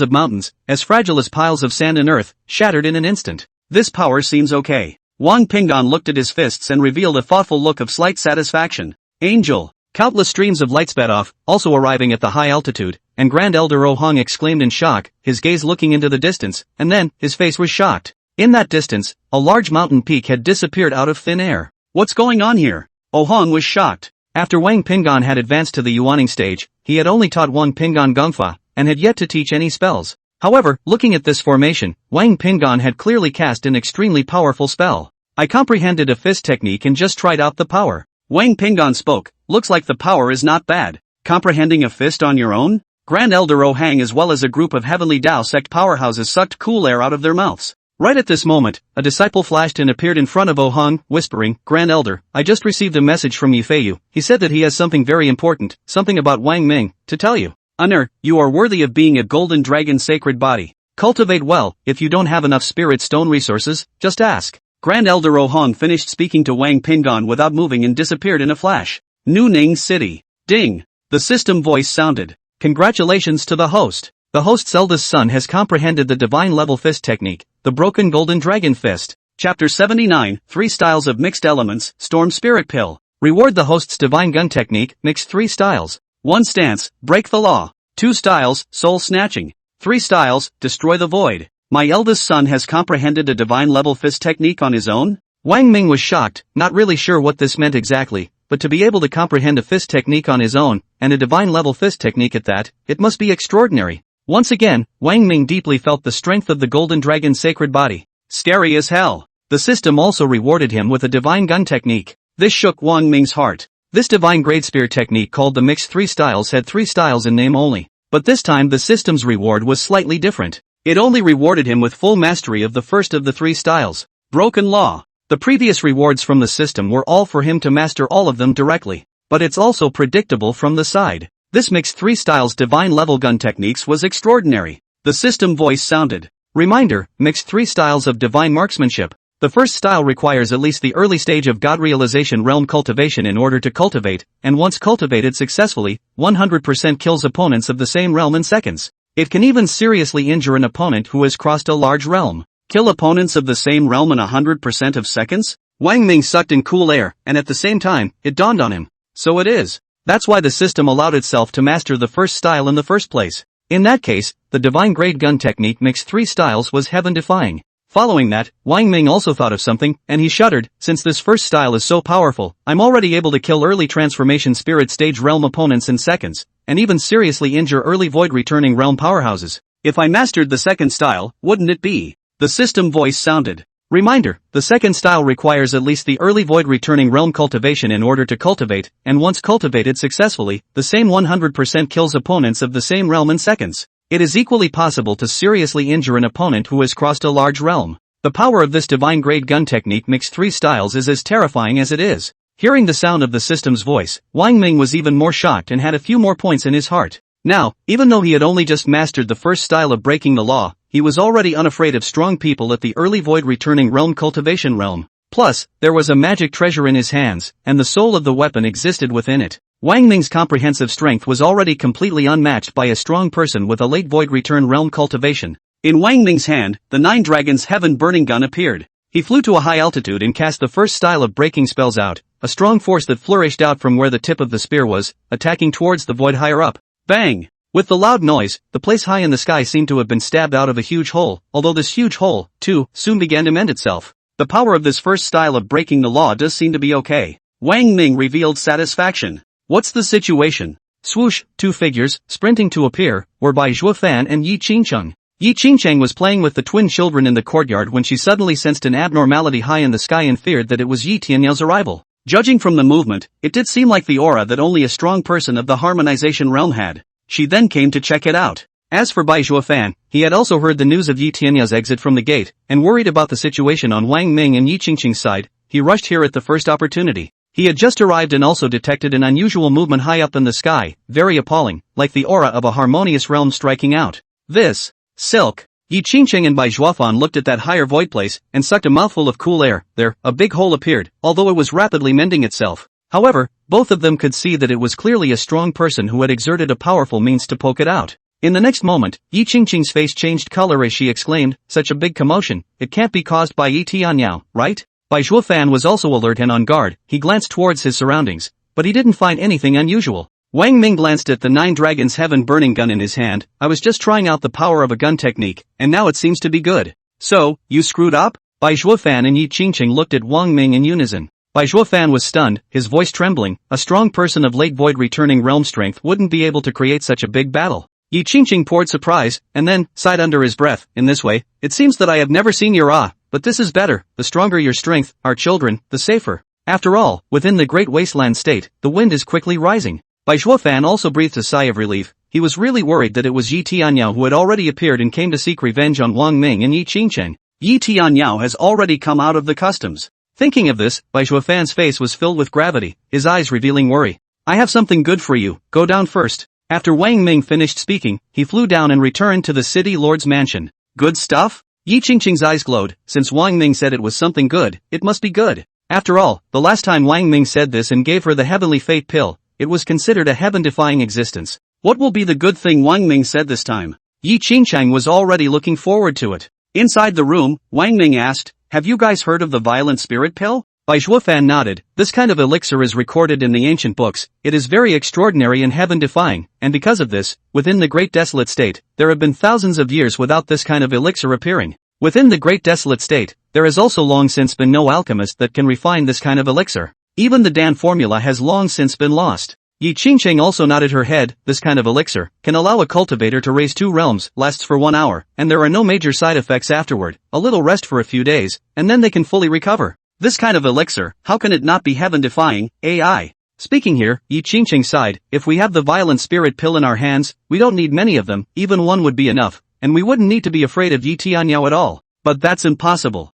of mountains, as fragile as piles of sand and earth, shattered in an instant. This power seems okay. Wang Pinggan looked at his fists and revealed a thoughtful look of slight satisfaction. Angel! Countless streams of light sped off, also arriving at the high altitude, and Grand Elder Ohang exclaimed in shock, his gaze looking into the distance, and then, his face was shocked. In that distance, a large mountain peak had disappeared out of thin air. What's going on here? Ohang was shocked. After Wang Pinggan had advanced to the Yuaning stage, he had only taught Wang Pinggan Gongfa, and had yet to teach any spells. However, looking at this formation, Wang Pinggan had clearly cast an extremely powerful spell. I comprehended a fist technique and just tried out the power. Wang Pinggan spoke, looks like the power is not bad. Comprehending a fist on your own? Grand Elder Ohang as well as a group of Heavenly Tao sect powerhouses sucked cool air out of their mouths. Right at this moment, a disciple flashed and appeared in front of Ohang, whispering, Grand Elder, I just received a message from Yifeiyu. He said that he has something very important, something about Wang Ming, to tell you. Honor, you are worthy of being a golden dragon sacred body. Cultivate well, if you don't have enough spirit stone resources, just ask. Grand Elder Ohang finished speaking to Wang Pinggan without moving and disappeared in a flash. New Ning City. Ding! The system voice sounded. Congratulations to the host. The host's eldest son has comprehended the divine level fist technique, the broken golden dragon fist. Chapter 79, 3 styles of mixed elements, storm spirit pill. Reward the host's divine gun technique, mix 3 styles. 1 stance, break the law. 2 styles, soul snatching. 3 styles, destroy the void. My eldest son has comprehended a divine level fist technique on his own? Wang Ming was shocked, not really sure what this meant exactly, but to be able to comprehend a fist technique on his own, and a divine level fist technique at that, it must be extraordinary. Once again, Wang Ming deeply felt the strength of the golden dragon's sacred body. Scary as hell. The system also rewarded him with a divine gun technique. This shook Wang Ming's heart. This divine grade spear technique called the mixed 3 styles had 3 styles in name only. But this time the system's reward was slightly different. It only rewarded him with full mastery of the first of the 3 styles. Broken law. The previous rewards from the system were all for him to master all of them directly. But it's also predictable from the side. This mixed 3 styles divine level gun techniques was extraordinary. The system voice sounded. Reminder, mixed 3 styles of divine marksmanship. The first style requires at least the early stage of God realization realm cultivation in order to cultivate, and once cultivated successfully, 100% kills opponents of the same realm in seconds. It can even seriously injure an opponent who has crossed a large realm. Kill opponents of the same realm in 100% of seconds? Wang Ming sucked in cool air, and at the same time, it dawned on him. So it is. That's why the system allowed itself to master the first style in the first place. In that case, the divine grade gun technique mixed 3 styles was heaven-defying. Following that, Wang Ming also thought of something, and he shuddered, since this first style is so powerful, I'm already able to kill early transformation spirit stage realm opponents in seconds, and even seriously injure early void returning realm powerhouses. If I mastered the second style, wouldn't it be? The system voice sounded. Reminder, the second style requires at least the early void returning realm cultivation in order to cultivate, and once cultivated successfully, the same 100% kills opponents of the same realm in seconds. It is equally possible to seriously injure an opponent who has crossed a large realm. The power of this divine grade gun technique mixed 3 styles is as terrifying as it is. Hearing the sound of the system's voice, Wang Ming was even more shocked and had a few more points in his heart. Now, even though he had only just mastered the first style of breaking the law, he was already unafraid of strong people at the early void returning realm cultivation realm. Plus, there was a magic treasure in his hands, and the soul of the weapon existed within it. Wang Ming's comprehensive strength was already completely unmatched by a strong person with a late void return realm cultivation. In Wang Ming's hand, the 9 Dragons Heaven Burning Gun appeared. He flew to a high altitude and cast the first style of breaking spells out, a strong force that flourished out from where the tip of the spear was, attacking towards the void higher up. Bang! With the loud noise, the place high in the sky seemed to have been stabbed out of a huge hole, although this huge hole, too, soon began to mend itself. The power of this first style of breaking the law does seem to be okay. Wang Ming revealed satisfaction. What's the situation? Swoosh, 2 figures, sprinting to appear, were by Zhuo Fan and Yi Qingcheng. Yi Qingcheng was playing with the twin children in the courtyard when she suddenly sensed an abnormality high in the sky and feared that it was Yi Tianyao's arrival. Judging from the movement, it did seem like the aura that only a strong person of the harmonization realm had. She then came to check it out. As for Bai Zhuofan, he had also heard the news of Yi Tianyao's exit from the gate, and worried about the situation on Wang Ming and Yi Qingqing's side, he rushed here at the first opportunity. He had just arrived and also detected an unusual movement high up in the sky, very appalling, like the aura of a harmonious realm striking out. This silk. Yi Qingqing and Bai Zhuofan looked at that higher void place, and sucked a mouthful of cool air. There, a big hole appeared, although it was rapidly mending itself. However, both of them could see that it was clearly a strong person who had exerted a powerful means to poke it out. In the next moment, Yi Qingqing's face changed color as she exclaimed, "Such a big commotion, it can't be caused by Yi Tianyao, right?" Bai Zhuofan was also alert and on guard. He glanced towards his surroundings, but he didn't find anything unusual. Wang Ming glanced at the 9 Dragons Heaven burning gun in his hand. "I was just trying out the power of a gun technique, and now it seems to be good." "So, you screwed up?" Bai Zhuofan and Yi Qingqing looked at Wang Ming in unison. Bai Zhuofan was stunned, his voice trembling. A strong person of late void returning realm strength wouldn't be able to create such a big battle. Yi Qingqing poured surprise, and then sighed under his breath. "In this way, it seems that I have never seen your but this is better. The stronger your strength, our children, the safer. After all, within the Great Wasteland State, the wind is quickly rising." Bai Zhuofan also breathed a sigh of relief. He was really worried that it was Yi Tianyao who had already appeared and came to seek revenge on Wang Ming and Yi Qingcheng. Yi Tianyao has already come out of the customs. Thinking of this, Bai Zhuofan's face was filled with gravity, his eyes revealing worry. "I have something good for you, go down first." After Wang Ming finished speaking, he flew down and returned to the city lord's mansion. "Good stuff?" Yi Qingqing's eyes glowed. Since Wang Ming said it was something good, it must be good. After all, the last time Wang Ming said this and gave her the heavenly fate pill, it was considered a heaven-defying existence. What will be the good thing Wang Ming said this time? Yi Qingcheng was already looking forward to it. Inside the room, Wang Ming asked, "Have you guys heard of the violent spirit pill?" Bai Zhuofan nodded. "This kind of elixir is recorded in the ancient books. It is very extraordinary and heaven-defying, and because of this, within the Great Desolate State, there have been thousands of years without this kind of elixir appearing. Within the Great Desolate State, there has also long since been no alchemist that can refine this kind of elixir. Even the Dan formula has long since been lost." Yi Qingcheng also nodded her head. "This kind of elixir can allow a cultivator to raise 2 realms, lasts for 1 hour, and there are no major side effects afterward, a little rest for a few days, and then they can fully recover. This kind of elixir, how can it not be heaven-defying, AI?" Speaking here, Yi Qingcheng sighed. "If we have the violent spirit pill in our hands, we don't need many of them, even one would be enough, and we wouldn't need to be afraid of Yi Tianyao at all. But that's impossible."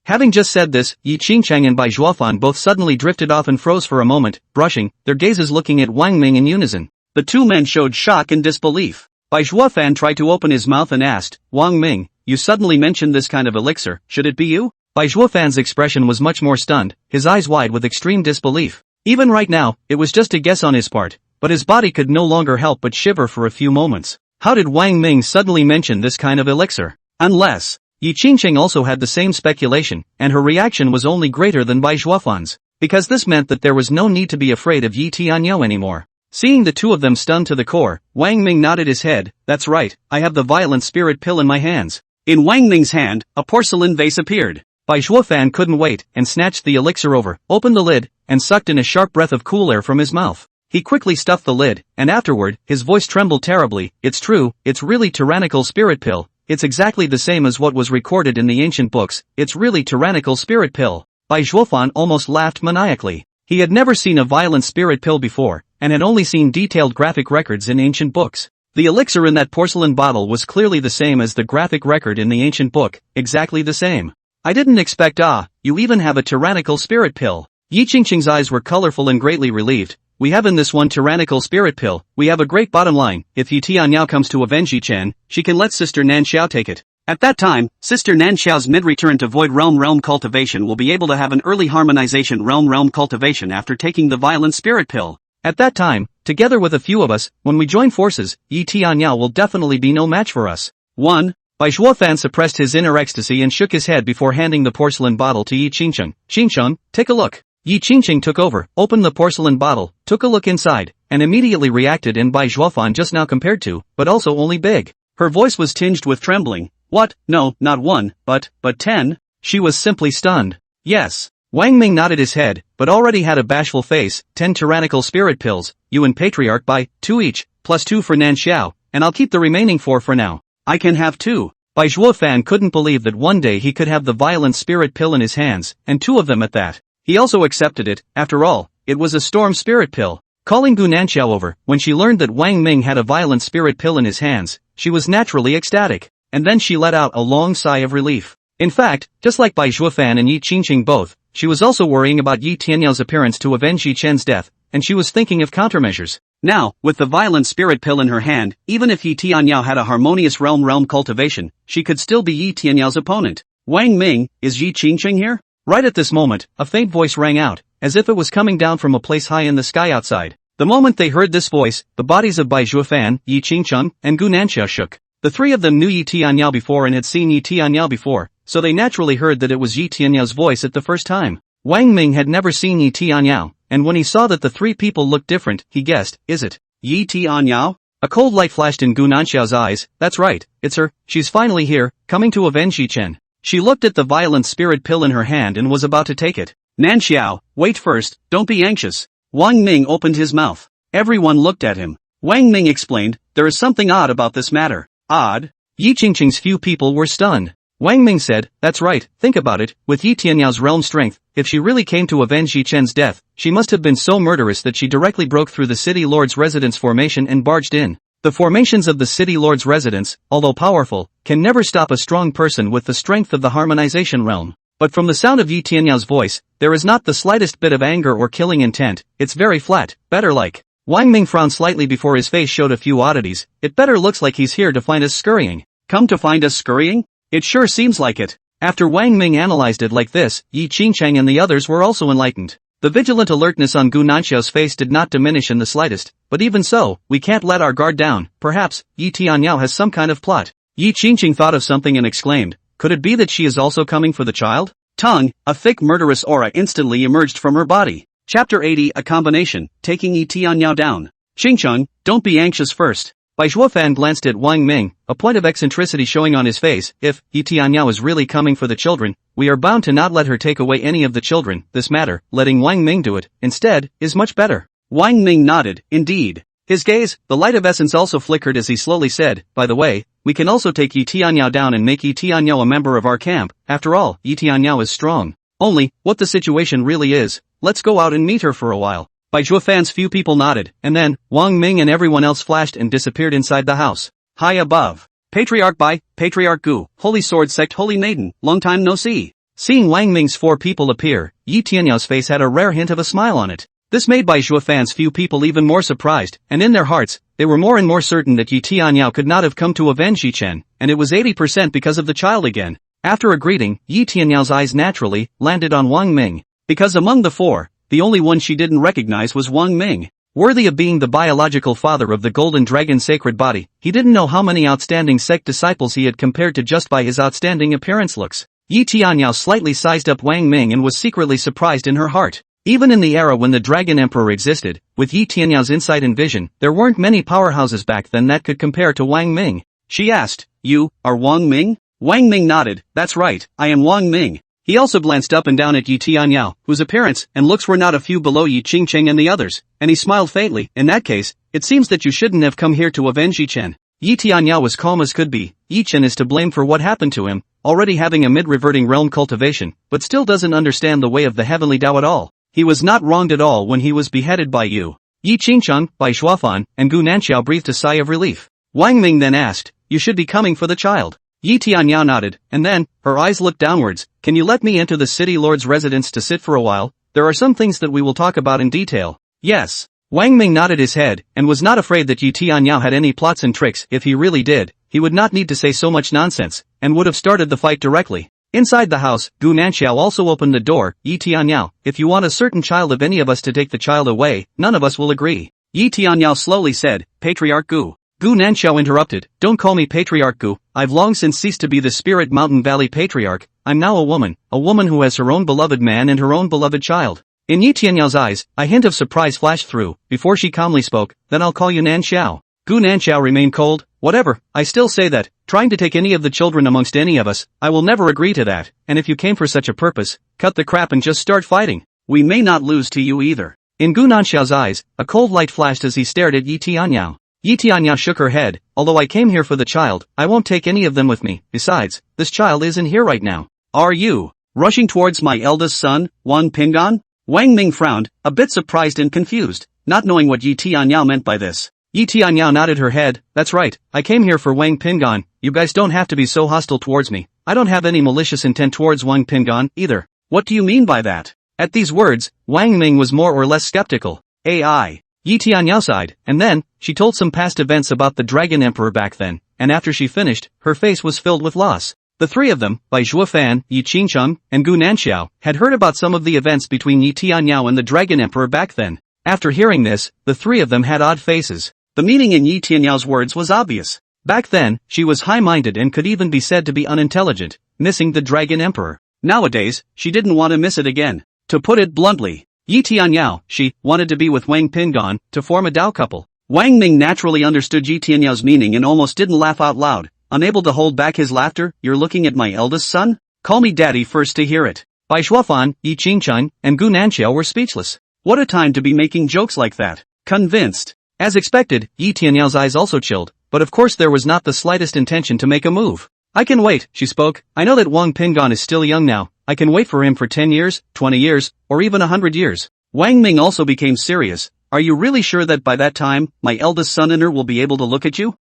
Having just said this, Yi Qingcheng and Bai Zhuofan both suddenly drifted off and froze for a moment, brushing, their gazes looking at Wang Ming in unison. The two men showed shock and disbelief. Bai Zhuofan tried to open his mouth and asked, "Wang Ming, you suddenly mentioned this kind of elixir, should it be you?" Bai Zhuofan's expression was much more stunned, his eyes wide with extreme disbelief. Even right now, it was just a guess on his part, but his body could no longer help but shiver for a few moments. How did Wang Ming suddenly mention this kind of elixir? Unless... Yi Qingcheng also had the same speculation, and her reaction was only greater than Bai Zhuofan's, because this meant that there was no need to be afraid of Yi Tianyao anymore. Seeing the two of them stunned to the core, Wang Ming nodded his head. "That's right, I have the violent spirit pill in my hands." In Wang Ming's hand, a porcelain vase appeared. Bai Zhuofan couldn't wait, and snatched the elixir over, opened the lid, and sucked in a sharp breath of cool air from his mouth. He quickly stuffed the lid, and afterward, his voice trembled terribly. "It's true, it's really tyrannical spirit pill. It's exactly the same as what was recorded in the ancient books. It's really tyrannical spirit pill." Bai Zhuofan almost laughed maniacally. He had never seen a violent spirit pill before, and had only seen detailed graphic records in ancient books. The elixir in that porcelain bottle was clearly the same as the graphic record in the ancient book, exactly the same. "I didn't expect you even have a tyrannical spirit pill." Yi Qingqing's eyes were colorful and greatly relieved. "We have in this one tyrannical spirit pill, we have a great bottom line. If Yi Tianyao comes to avenge Yi Chen, she can let Sister Nan Xiao take it. At that time, Sister Nan Xiao's mid-return to Void Realm cultivation will be able to have an early harmonization realm cultivation after taking the violent spirit pill. At that time, together with a few of us, when we join forces, Yi Tianyao will definitely be no match for us." Bai Zhuofan suppressed his inner ecstasy and shook his head before handing the porcelain bottle to Yi Qingcheng. "Qingcheng, take a look." Yi Qingcheng took over, opened the porcelain bottle, took a look inside, and immediately reacted in Bai Zhuofan just now compared to, but also only big. Her voice was tinged with trembling. "What? No, not 1, but 10? She was simply stunned. "Yes." Wang Ming nodded his head, but already had a bashful face. 10 tyrannical spirit pills, you and Patriarch buy 2 each, plus 2 for Nan Xiao, and I'll keep the remaining 4 for now. I can have two. Bai Zhuofan couldn't believe that one day he could have the violent spirit pill in his hands, and two of them at that. He also accepted it. After all, it was a storm spirit pill. Calling Gu Nanxiao over, when she learned that Wang Ming had a violent spirit pill in his hands, she was naturally ecstatic, and then she let out a long sigh of relief. In fact, just like Bai Zhuofan and Yi Qingqing both, she was also worrying about Yi Tianyao appearance to avenge Yi Chen's death, and she was thinking of countermeasures. Now, with the violent spirit pill in her hand, even if Yi Tianyao had a harmonious realm cultivation, she could still be Yi Tianyao's opponent. Wang Ming, is Yi Qingqing here? Right at this moment, a faint voice rang out, as if it was coming down from a place high in the sky outside. The moment they heard this voice, the bodies of Bai Zhuofan, Yi Qingqing, and Gu Nanxiao shook. The three of them knew Yi Tianyao before and had seen Yi Tianyao before, so they naturally heard that it was Yi Tianyao's voice at the first time. Wang Ming had never seen Yi Tianyao, and when he saw that the three people looked different, he guessed, is it Yi Tianyao? A cold light flashed in Gu Nanxiao's eyes. That's right, it's her, she's finally here, coming to avenge Yi Chen. She looked at the violent spirit pill in her hand and was about to take it. Nanxiao, wait first, don't be anxious. Wang Ming opened his mouth. Everyone looked at him. Wang Ming explained, there is something odd about this matter. Odd? Yi Qingqing's few people were stunned. Wang Ming said, that's right, think about it, with Yi Tianyao's realm strength, if she really came to avenge Yi Chen's death, she must have been so murderous that she directly broke through the city lord's residence formation and barged in. The formations of the city lord's residence, although powerful, can never stop a strong person with the strength of the harmonization realm. But from the sound of Yi Tianyao's voice, there is not the slightest bit of anger or killing intent, it's very flat, better like. Wang Ming frowned slightly before his face showed a few oddities. It better looks like he's here to find us scurrying. Come to find us scurrying? It sure seems like it. After Wang Ming analyzed it like this, Yi Qingqing and the others were also enlightened. The vigilant alertness on Gu Nanxiao's face did not diminish in the slightest, but even so, we can't let our guard down. Perhaps, Yi Tianyao has some kind of plot. Yi Qingqing thought of something and exclaimed, could it be that she is also coming for the child? Tongue, a thick murderous aura instantly emerged from her body. Chapter 80, a combination, taking Yi Tianyao down. Qingqing, don't be anxious first. Bai Zhuofan glanced at Wang Ming, a point of eccentricity showing on his face. If Yi Tianyao is really coming for the children, we are bound to not let her take away any of the children. This matter, letting Wang Ming do it, instead, is much better. Wang Ming nodded, indeed. His gaze, the light of essence also flickered as he slowly said, by the way, we can also take Yi Tianyao down and make Yi Tianyao a member of our camp. After all, Yi Tianyao is strong. Only, what the situation really is, let's go out and meet her for a while. Bai Zhuofan's few people nodded, and then, Wang Ming and everyone else flashed and disappeared inside the house. High above. Patriarch Bai, Patriarch Gu, Holy Sword Sect Holy Maiden, long time no see. Seeing Wang Ming's four people appear, Yi Tianyao's face had a rare hint of a smile on it. This made Bai Zhuofan's few people even more surprised, and in their hearts, they were more and more certain that Yi Tianyao could not have come to avenge Yi Chen, and it was 80% because of the child again. After a greeting, Yi Tianyao's eyes naturally landed on Wang Ming, because among the four, the only one she didn't recognize was Wang Ming. Worthy of being the biological father of the Golden Dragon sacred body, he didn't know how many outstanding sect disciples he had compared to just by his outstanding appearance looks. Yi Tianyao slightly sized up Wang Ming and was secretly surprised in her heart. Even in the era when the Dragon Emperor existed, with Yi Tianyao's insight and vision, there weren't many powerhouses back then that could compare to Wang Ming. She asked, you are Wang Ming? Wang Ming nodded, that's right, I am Wang Ming. He also glanced up and down at Yi Tianyao, whose appearance and looks were not a few below Yi Qingqing and the others, and he smiled faintly. In that case, it seems that you shouldn't have come here to avenge Yi Chen. Yi Tianyao was calm as could be. Yi Chen is to blame for what happened to him, already having a mid-reverting realm cultivation, but still doesn't understand the way of the heavenly Tao at all. He was not wronged at all when he was beheaded by you. Yi Qingqing, Bai Zhuofan, and Gu Nanxiao breathed a sigh of relief. Wang Ming then asked, you should be coming for the child. Yi Tianyao nodded, and then, her eyes looked downwards, can you let me into the city lord's residence to sit for a while? There are some things that we will talk about in detail. Yes. Wang Ming nodded his head, and was not afraid that Yi Tianyao had any plots and tricks. If he really did, he would not need to say so much nonsense, and would have started the fight directly. Inside the house, Gu Nanxiao also opened the door. Yi Tianyao, if you want a certain child of any of us to take the child away, none of us will agree. Yi Tianyao slowly said, Patriarch Gu. Gu Nanxiao interrupted, don't call me Patriarch Gu, I've long since ceased to be the Spirit Mountain Valley Patriarch, I'm now a woman who has her own beloved man and her own beloved child. In Yi Tianyao's eyes, a hint of surprise flashed through, before she calmly spoke, then I'll call you Nanxiao. Gu Nanxiao remained cold, whatever, I still say that, trying to take any of the children amongst any of us, I will never agree to that, and if you came for such a purpose, cut the crap and just start fighting. We may not lose to you either. In Gu Nanxiao's eyes, a cold light flashed as he stared at Yi Tianyao. Yi Tianyao shook her head. Although I came here for the child, I won't take any of them with me. Besides, this child isn't here right now. Are you rushing towards my eldest son, Wang Pingan? Wang Ming frowned, a bit surprised and confused, not knowing what Yi Tianyao meant by this. Yi Tianyao nodded her head. That's right, I came here for Wang Pingan. You guys don't have to be so hostile towards me. I don't have any malicious intent towards Wang Pingan, either. What do you mean by that? At these words, Wang Ming was more or less skeptical. AI. Yi Tianyao sighed, and then, she told some past events about the Dragon Emperor back then, and after she finished, her face was filled with loss. The three of them, Bai Zhuofan, Yi Qingcheng, and Gu Nanxiao, had heard about some of the events between Yi Tianyao and the Dragon Emperor back then. After hearing this, the three of them had odd faces. The meaning in Yi Tianyao's words was obvious. Back then, she was high-minded and could even be said to be unintelligent, missing the Dragon Emperor. Nowadays, she didn't want to miss it again. To put it bluntly, Yi Tianyao, she, wanted to be with Wang Pingan, to form a Dao couple. Wang Ming naturally understood Yi Tianyao's meaning and almost didn't laugh out loud, unable to hold back his laughter. You're looking at my eldest son? Call me daddy first to hear it. Bai Zhuofan, Yi Qingcheng, and Gu Nanxiao were speechless. What a time to be making jokes like that. Convinced. As expected, Yi Tianyao's eyes also chilled, but of course there was not the slightest intention to make a move. I can wait, she spoke. I know that Wang Pingan is still young now. I can wait for him for 10 years, 20 years, or even 100 years. Wang Ming also became serious. Are you really sure that by that time, my eldest son and her will be able to look at you?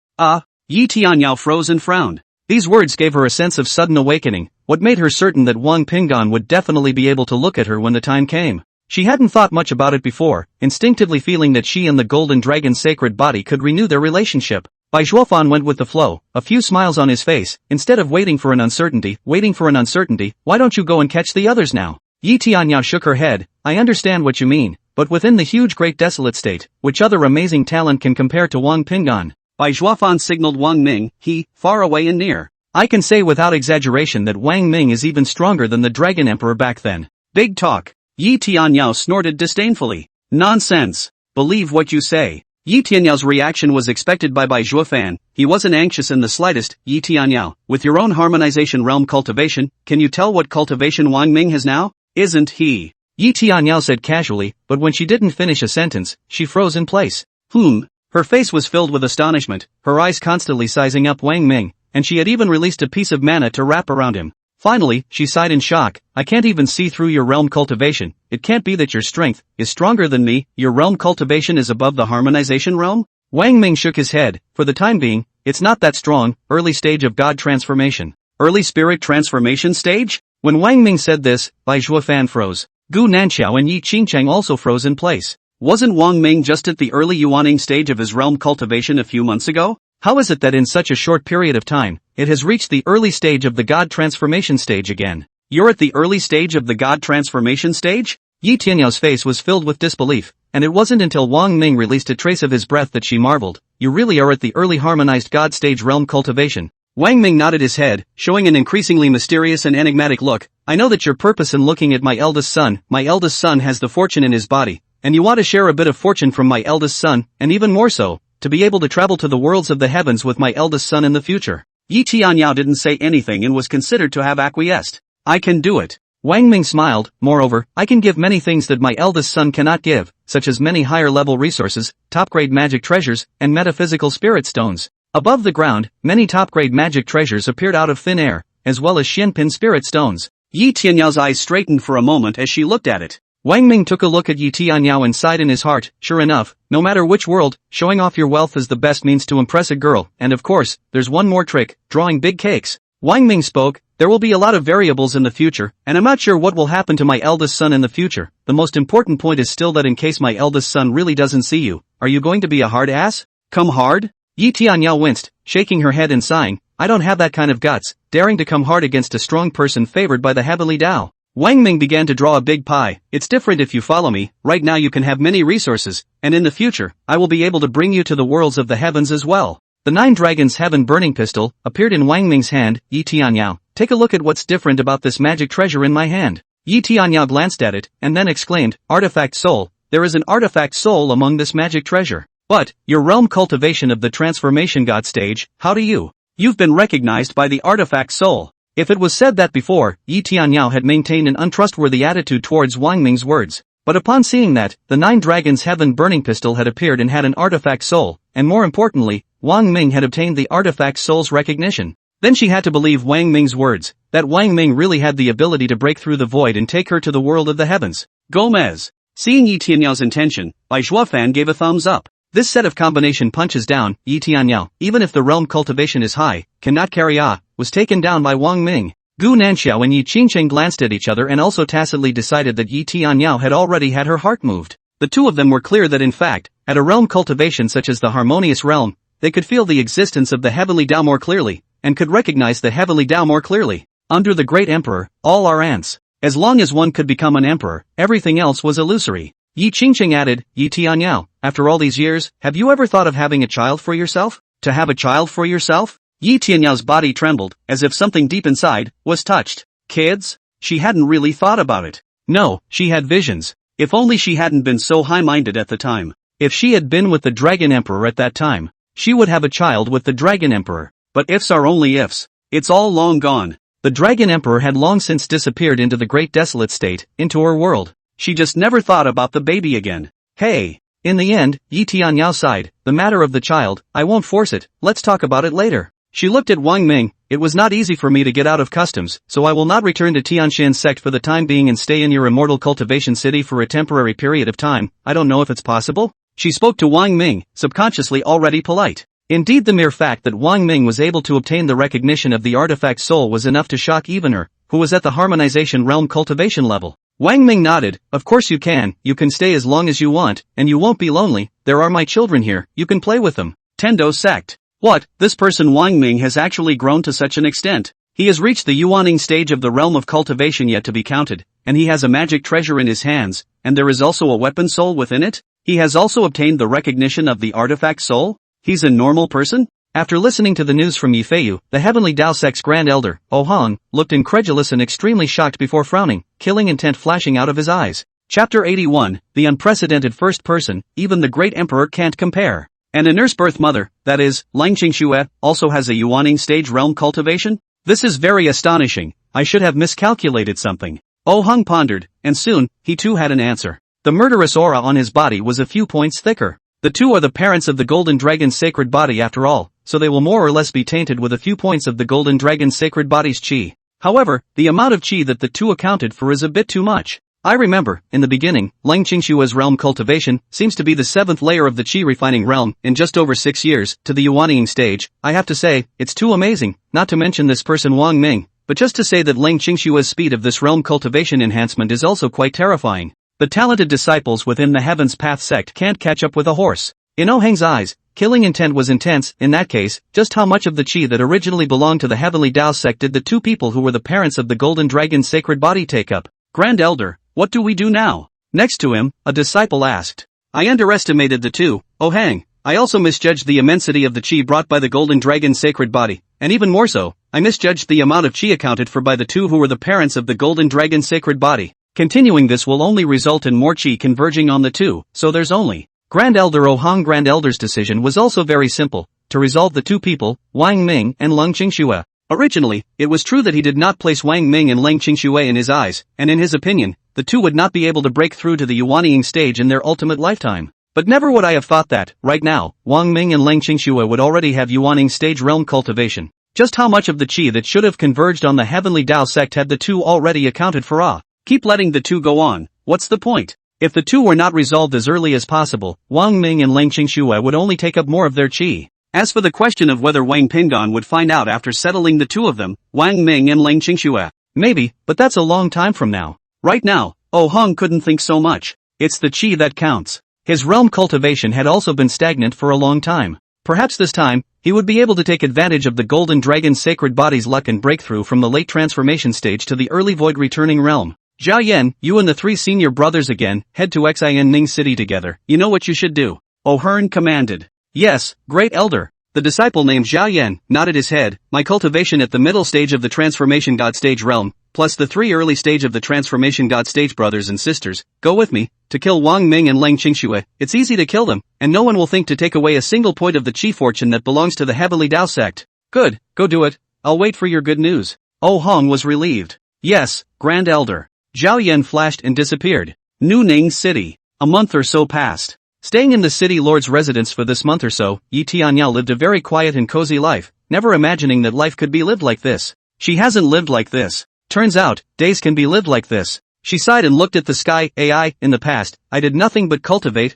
Yi Tianyao froze and frowned. These words gave her a sense of sudden awakening, what made her certain that Wang Pingan would definitely be able to look at her when the time came. She hadn't thought much about it before, instinctively feeling that she and the Golden Dragon's sacred body could renew their relationship. Bai Zhuofan went with the flow, a few smiles on his face. Instead of waiting for an uncertainty, why don't you go and catch the others now? Yi Tianyao shook her head. I understand what you mean, but within the huge great desolate state, which other amazing talent can compare to Wang Pingan? Bai Zhuofan signaled Wang Ming, he, far away and near. I can say without exaggeration that Wang Ming is even stronger than the Dragon Emperor back then. Big talk. Yi Tianyao snorted disdainfully. Nonsense. Believe what you say. Yi Tianyao's reaction was expected by Bai Zhuofan. He wasn't anxious in the slightest. Yi Tianyao, with your own harmonization realm cultivation, can you tell what cultivation Wang Ming has now? Isn't he? Yi Tianyao said casually, but when she didn't finish a sentence, she froze in place. Her face was filled with astonishment, her eyes constantly sizing up Wang Ming, and she had even released a piece of mana to wrap around him. Finally, she sighed in shock. I can't even see through your realm cultivation. It can't be that your strength is stronger than me. Your realm cultivation is above the harmonization realm? Wang Ming shook his head. For the time being, it's not that strong. Early stage of God transformation. Early spirit transformation stage? When Wang Ming said this, Bai Zhuofan froze. Gu Nanxiao and Yi Qingcheng also froze in place. Wasn't Wang Ming just at the early yuaning stage of his realm cultivation a few months ago? How is it that in such a short period of time, it has reached the early stage of the God transformation stage again? You're at the early stage of the God transformation stage? Yi Tianyao's face was filled with disbelief, and it wasn't until Wang Ming released a trace of his breath that she marveled. You really are at the early harmonized God stage realm cultivation. Wang Ming nodded his head, showing an increasingly mysterious and enigmatic look. I know that your purpose in looking at my eldest son has the fortune in his body, and you want to share a bit of fortune from my eldest son, and even more so, to be able to travel to the worlds of the heavens with my eldest son in the future. Yi Tianyao didn't say anything and was considered to have acquiesced. I can do it. Wang Ming smiled. Moreover, I can give many things that my eldest son cannot give, such as many higher-level resources, top-grade magic treasures, and metaphysical spirit stones. Above the ground, many top-grade magic treasures appeared out of thin air, as well as Xianpin spirit stones. Yi Tianyao's eyes straightened for a moment as she looked at it. Wang Ming took a look at Yi Tianyao and sighed in his heart. Sure enough, no matter which world, showing off your wealth is the best means to impress a girl, and of course, there's one more trick, drawing big cakes. Wang Ming spoke. There will be a lot of variables in the future, and I'm not sure what will happen to my eldest son in the future. The most important point is still that in case my eldest son really doesn't see you, are you going to be a hard ass? Come hard? Yi Tianyao winced, shaking her head and sighing. I don't have that kind of guts, daring to come hard against a strong person favored by the heavenly Tao. Wang Ming began to draw a big pie. It's different if you follow me. Right now you can have many resources, and in the future, I will be able to bring you to the worlds of the heavens as well. The 9 Dragons Heaven Burning Pistol appeared in Wang Ming's hand. Yi Tianyao, take a look at what's different about this magic treasure in my hand. Yi Tianyao glanced at it, and then exclaimed, Artifact Soul. There is an artifact soul among this magic treasure. But, your realm cultivation of the transformation god stage, how do you? You've been recognized by the artifact soul. If it was said that before, Yi Tianyao had maintained an untrustworthy attitude towards Wang Ming's words. But upon seeing that, the 9 Dragons Heaven burning pistol had appeared and had an artifact soul, and more importantly, Wang Ming had obtained the artifact soul's recognition. Then she had to believe Wang Ming's words, that Wang Ming really had the ability to break through the void and take her to the world of the heavens. Gomez. Seeing Yi Tianyao intention, Bai Zhuofan gave a thumbs up. This set of combination punches down, Yi Tianyao, even if the realm cultivation is high, cannot carry was taken down by Wang Ming. Gu Nanxiao and Yi Qingcheng glanced at each other and also tacitly decided that Yi Tianyao had already had her heart moved. The two of them were clear that in fact, at a realm cultivation such as the harmonious realm, they could feel the existence of the heavenly Tao more clearly, and could recognize the heavenly Tao more clearly. Under the great emperor, all are ants. As long as one could become an emperor, everything else was illusory. Yi Qingcheng added, Yi Tianyao, after all these years, have you ever thought of having a child for yourself? To have a child for yourself? Yi Tianyao's body trembled, as if something deep inside was touched. Kids? She hadn't really thought about it. No, she had visions. If only she hadn't been so high-minded at the time. If she had been with the Dragon Emperor at that time, she would have a child with the Dragon Emperor. But ifs are only ifs. It's all long gone. The Dragon Emperor had long since disappeared into the Great Desolate State, into her world. She just never thought about the baby again. Hey! In the end, Yi Tianyao sighed, the matter of the child, I won't force it, let's talk about it later. She looked at Wang Ming, it was not easy for me to get out of customs, so I will not return to Tianshan's sect for the time being and stay in your immortal cultivation city for a temporary period of time, I don't know if it's possible? She spoke to Wang Ming, subconsciously already polite. Indeed, the mere fact that Wang Ming was able to obtain the recognition of the artifact soul was enough to shock even her, who was at the harmonization realm cultivation level. Wang Ming nodded, of course you can stay as long as you want, and you won't be lonely, there are my children here, you can play with them. Tendo sect. What, this person Wang Ming has actually grown to such an extent. He has reached the yuaning stage of the realm of cultivation yet to be counted, and he has a magic treasure in his hands, and there is also a weapon soul within it? He has also obtained the recognition of the artifact soul? He's a normal person? After listening to the news from Yifeiyu, the Heavenly Tao Sect's Grand Elder, O Hong, looked incredulous and extremely shocked before frowning, killing intent flashing out of his eyes. Chapter 81, The Unprecedented First Person, Even the Great Emperor Can't Compare. And a nurse birth mother, that is, Lang Qingxue, also has a yuaning stage realm cultivation? This is very astonishing, I should have miscalculated something. O Hong pondered, and soon, he too had an answer. The murderous aura on his body was a few points thicker. The two are the parents of the Golden Dragon's sacred body after all, so they will more or less be tainted with a few points of the Golden Dragon's sacred body's qi. However, the amount of qi that the two accounted for is a bit too much. I remember, in the beginning, Lang Qingshua's realm cultivation seems to be the 7th layer of the qi refining realm in just over 6 years to the yuaning stage. I have to say, it's too amazing, not to mention this person Wang Ming, but just to say that Lang Qingshua's speed of this realm cultivation enhancement is also quite terrifying. The talented disciples within the Heaven's Path sect can't catch up with a horse. In Oh Heng's eyes, killing intent was intense. In that case, just how much of the qi that originally belonged to the Heavenly Tao sect did the two people who were the parents of the Golden Dragon's sacred body take up? Grand Elder, what do we do now? Next to him, a disciple asked. I underestimated the two, Oh Heng. I also misjudged the immensity of the qi brought by the Golden Dragon's sacred body, and even more so, I misjudged the amount of qi accounted for by the two who were the parents of the Golden Dragon's sacred body. Continuing this will only result in more qi converging on the two, so there's only. Grand Elder Oh Hong. Grand Elder's decision was also very simple, to resolve the two people, Wang Ming and Lang Qingxue. Originally, it was true that he did not place Wang Ming and Lang Qingxue in his eyes, and in his opinion, the two would not be able to break through to the yuaning stage in their ultimate lifetime. But never would I have thought that, right now, Wang Ming and Lang Qingxue would already have yuaning stage realm cultivation. Just how much of the qi that should have converged on the Heavenly Tao sect had the two already accounted for? Keep letting the two go on, what's the point? If the two were not resolved as early as possible, Wang Ming and Lang Qingxue would only take up more of their qi. As for the question of whether Wang Pingon would find out after settling the two of them, Wang Ming and Lang Qingxue, maybe, but that's a long time from now. Right now, Oh Hong couldn't think so much. It's the qi that counts. His realm cultivation had also been stagnant for a long time. Perhaps this time, he would be able to take advantage of the Golden Dragon's sacred body's luck and breakthrough from the late transformation stage to the early void returning realm. Zhao Yan, you and the 3 senior brothers again, head to Xin Ning City together. You know what you should do. Oh Hern commanded. Yes, Great Elder. The disciple named Zhao Yan nodded his head. My cultivation at the middle stage of the transformation god stage realm, plus the 3 early stage of the transformation god stage brothers and sisters, go with me, to kill Wang Ming and Lang Qingxue. It's easy to kill them, and no one will think to take away a single point of the qi fortune that belongs to the Heavenly Tao sect. Good, go do it. I'll wait for your good news. Oh Hong was relieved. Yes, Grand Elder. Zhao Yan flashed and disappeared. Nu Ning City. A month or so passed. Staying in the city lord's residence for this month or so, Yi Tianyao lived a very quiet and cozy life, never imagining that life could be lived like this. She hasn't lived like this. Turns out, days can be lived like this. She sighed and looked at the sky. In the past, I did nothing but cultivate,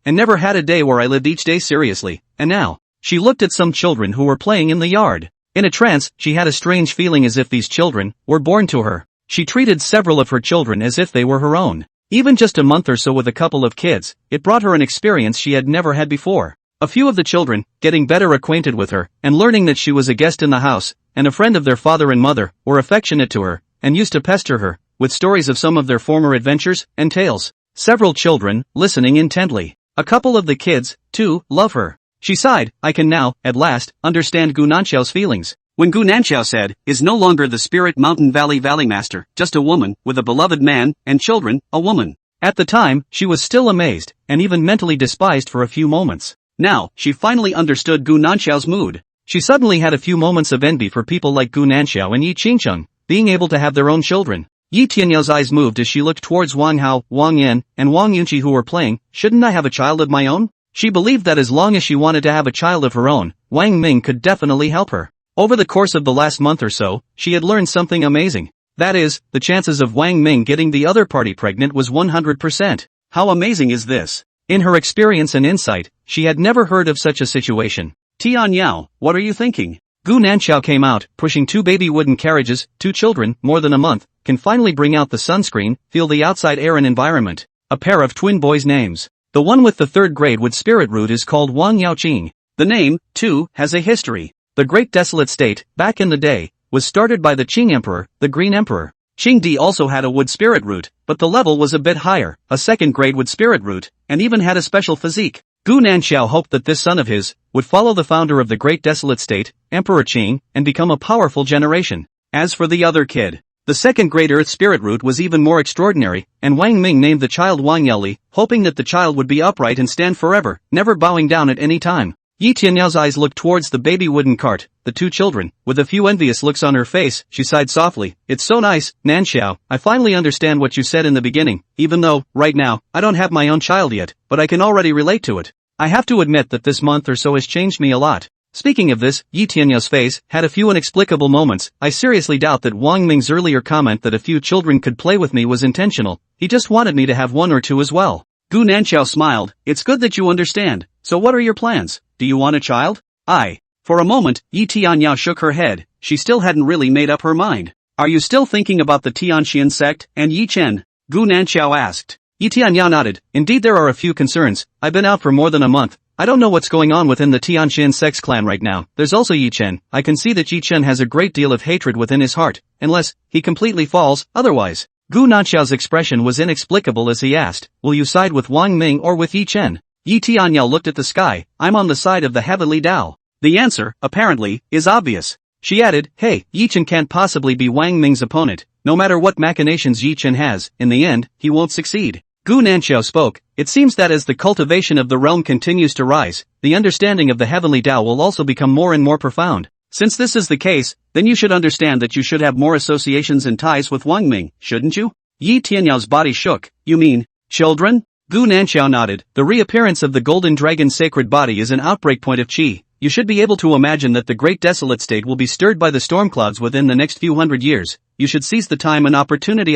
and never had a day where I lived each day seriously, and now, she looked at some children who were playing in the yard. In a trance, she had a strange feeling as if these children were born to her. She treated several of her children as if they were her own. Even just a month or so with a couple of kids, it brought her an experience she had never had before. A few of the children, getting better acquainted with her, and learning that she was a guest in the house, and a friend of their father and mother, were affectionate to her, and used to pester her, with stories of some of their former adventures, and tales. Several children, listening intently. A couple of the kids, too, love her. She sighed, I can now, at last, understand Gu Nanxiao's feelings. When Gu Nanxiao said, is no longer the spirit mountain valley master, just a woman, with a beloved man, and children, a woman. At the time, she was still amazed, and even mentally despised for a few moments. Now, she finally understood Gu Nanxiao's mood. She suddenly had a few moments of envy for people like Gu Nanxiao and Yi Qingcheng, being able to have their own children. Yi Tianyao's eyes moved as she looked towards Wang Hao, Wang Yan, and Wang Yunqi who were playing. Shouldn't I have a child of my own? She believed that as long as she wanted to have a child of her own, Wang Ming could definitely help her. Over the course of the last month or so, she had learned something amazing. That is, the chances of Wang Ming getting the other party pregnant was 100%. How amazing is this? In her experience and insight, she had never heard of such a situation. Tianyao, what are you thinking? Gu Nanxiao came out, pushing 2 baby wooden carriages. 2 children, more than a month, can finally bring out the sunscreen, feel the outside air and environment. A pair of twin boys' names. The one with the 3rd grade with spirit root is called Wang Yaoqing. The name, too, has a history. The Great Desolate State, back in the day, was started by the Qing Emperor, the Green Emperor. Qing Di also had a wood spirit root, but the level was a bit higher, a 2nd grade wood spirit root, and even had a special physique. Gu Nanxiao hoped that this son of his would follow the founder of the Great Desolate State, Emperor Qing, and become a powerful generation. As for the other kid, the 2nd grade earth spirit root was even more extraordinary, and Wang Ming named the child Wang Yaoli, hoping that the child would be upright and stand forever, never bowing down at any time. Yi Tianyao's eyes looked towards the baby wooden cart, the 2 children, with a few envious looks on her face. She sighed softly. It's so nice, Nanxiao, I finally understand what you said in the beginning, even though, right now, I don't have my own child yet, but I can already relate to it. I have to admit that this month or so has changed me a lot. Speaking of this, Yi Tianyao's face had a few inexplicable moments. I seriously doubt that Wang Ming's earlier comment that a few children could play with me was intentional. He just wanted me to have 1 or 2 as well. Gu Nanxiao smiled. It's good that you understand. So what are your plans? Do you want a child? For a moment, Yi Tianyao shook her head. She still hadn't really made up her mind. Are you still thinking about the Tianxian sect and Yi Chen? Gu Nanxiao asked. Yi Tianyao nodded. Indeed there are a few concerns. I've been out for more than a month. I don't know what's going on within the Tianxian sect's clan right now. There's also Yi Chen. I can see that Yi Chen has a great deal of hatred within his heart, unless he completely falls otherwise. Gu Nanxiao's expression was inexplicable as he asked, will you side with Wang Ming or with Yi Chen? Yi Tianyao looked at the sky. I'm on the side of the heavenly Tao. The answer, apparently, is obvious. She added, hey, Yi Chen can't possibly be Wang Ming's opponent. No matter what machinations Yi Chen has, in the end, he won't succeed. Gu Nanxiao spoke. It seems that as the cultivation of the realm continues to rise, the understanding of the heavenly Tao will also become more and more profound. Since this is the case, then you should understand that you should have more associations and ties with Wang Ming, shouldn't you? Yi Tianyao's body shook. You mean, children? Gu Nanxiao nodded. The reappearance of the golden dragon's sacred body is an outbreak point of qi. You should be able to imagine that the great desolate state will be stirred by the storm clouds within the next few hundred years. You should seize the time and opportunity.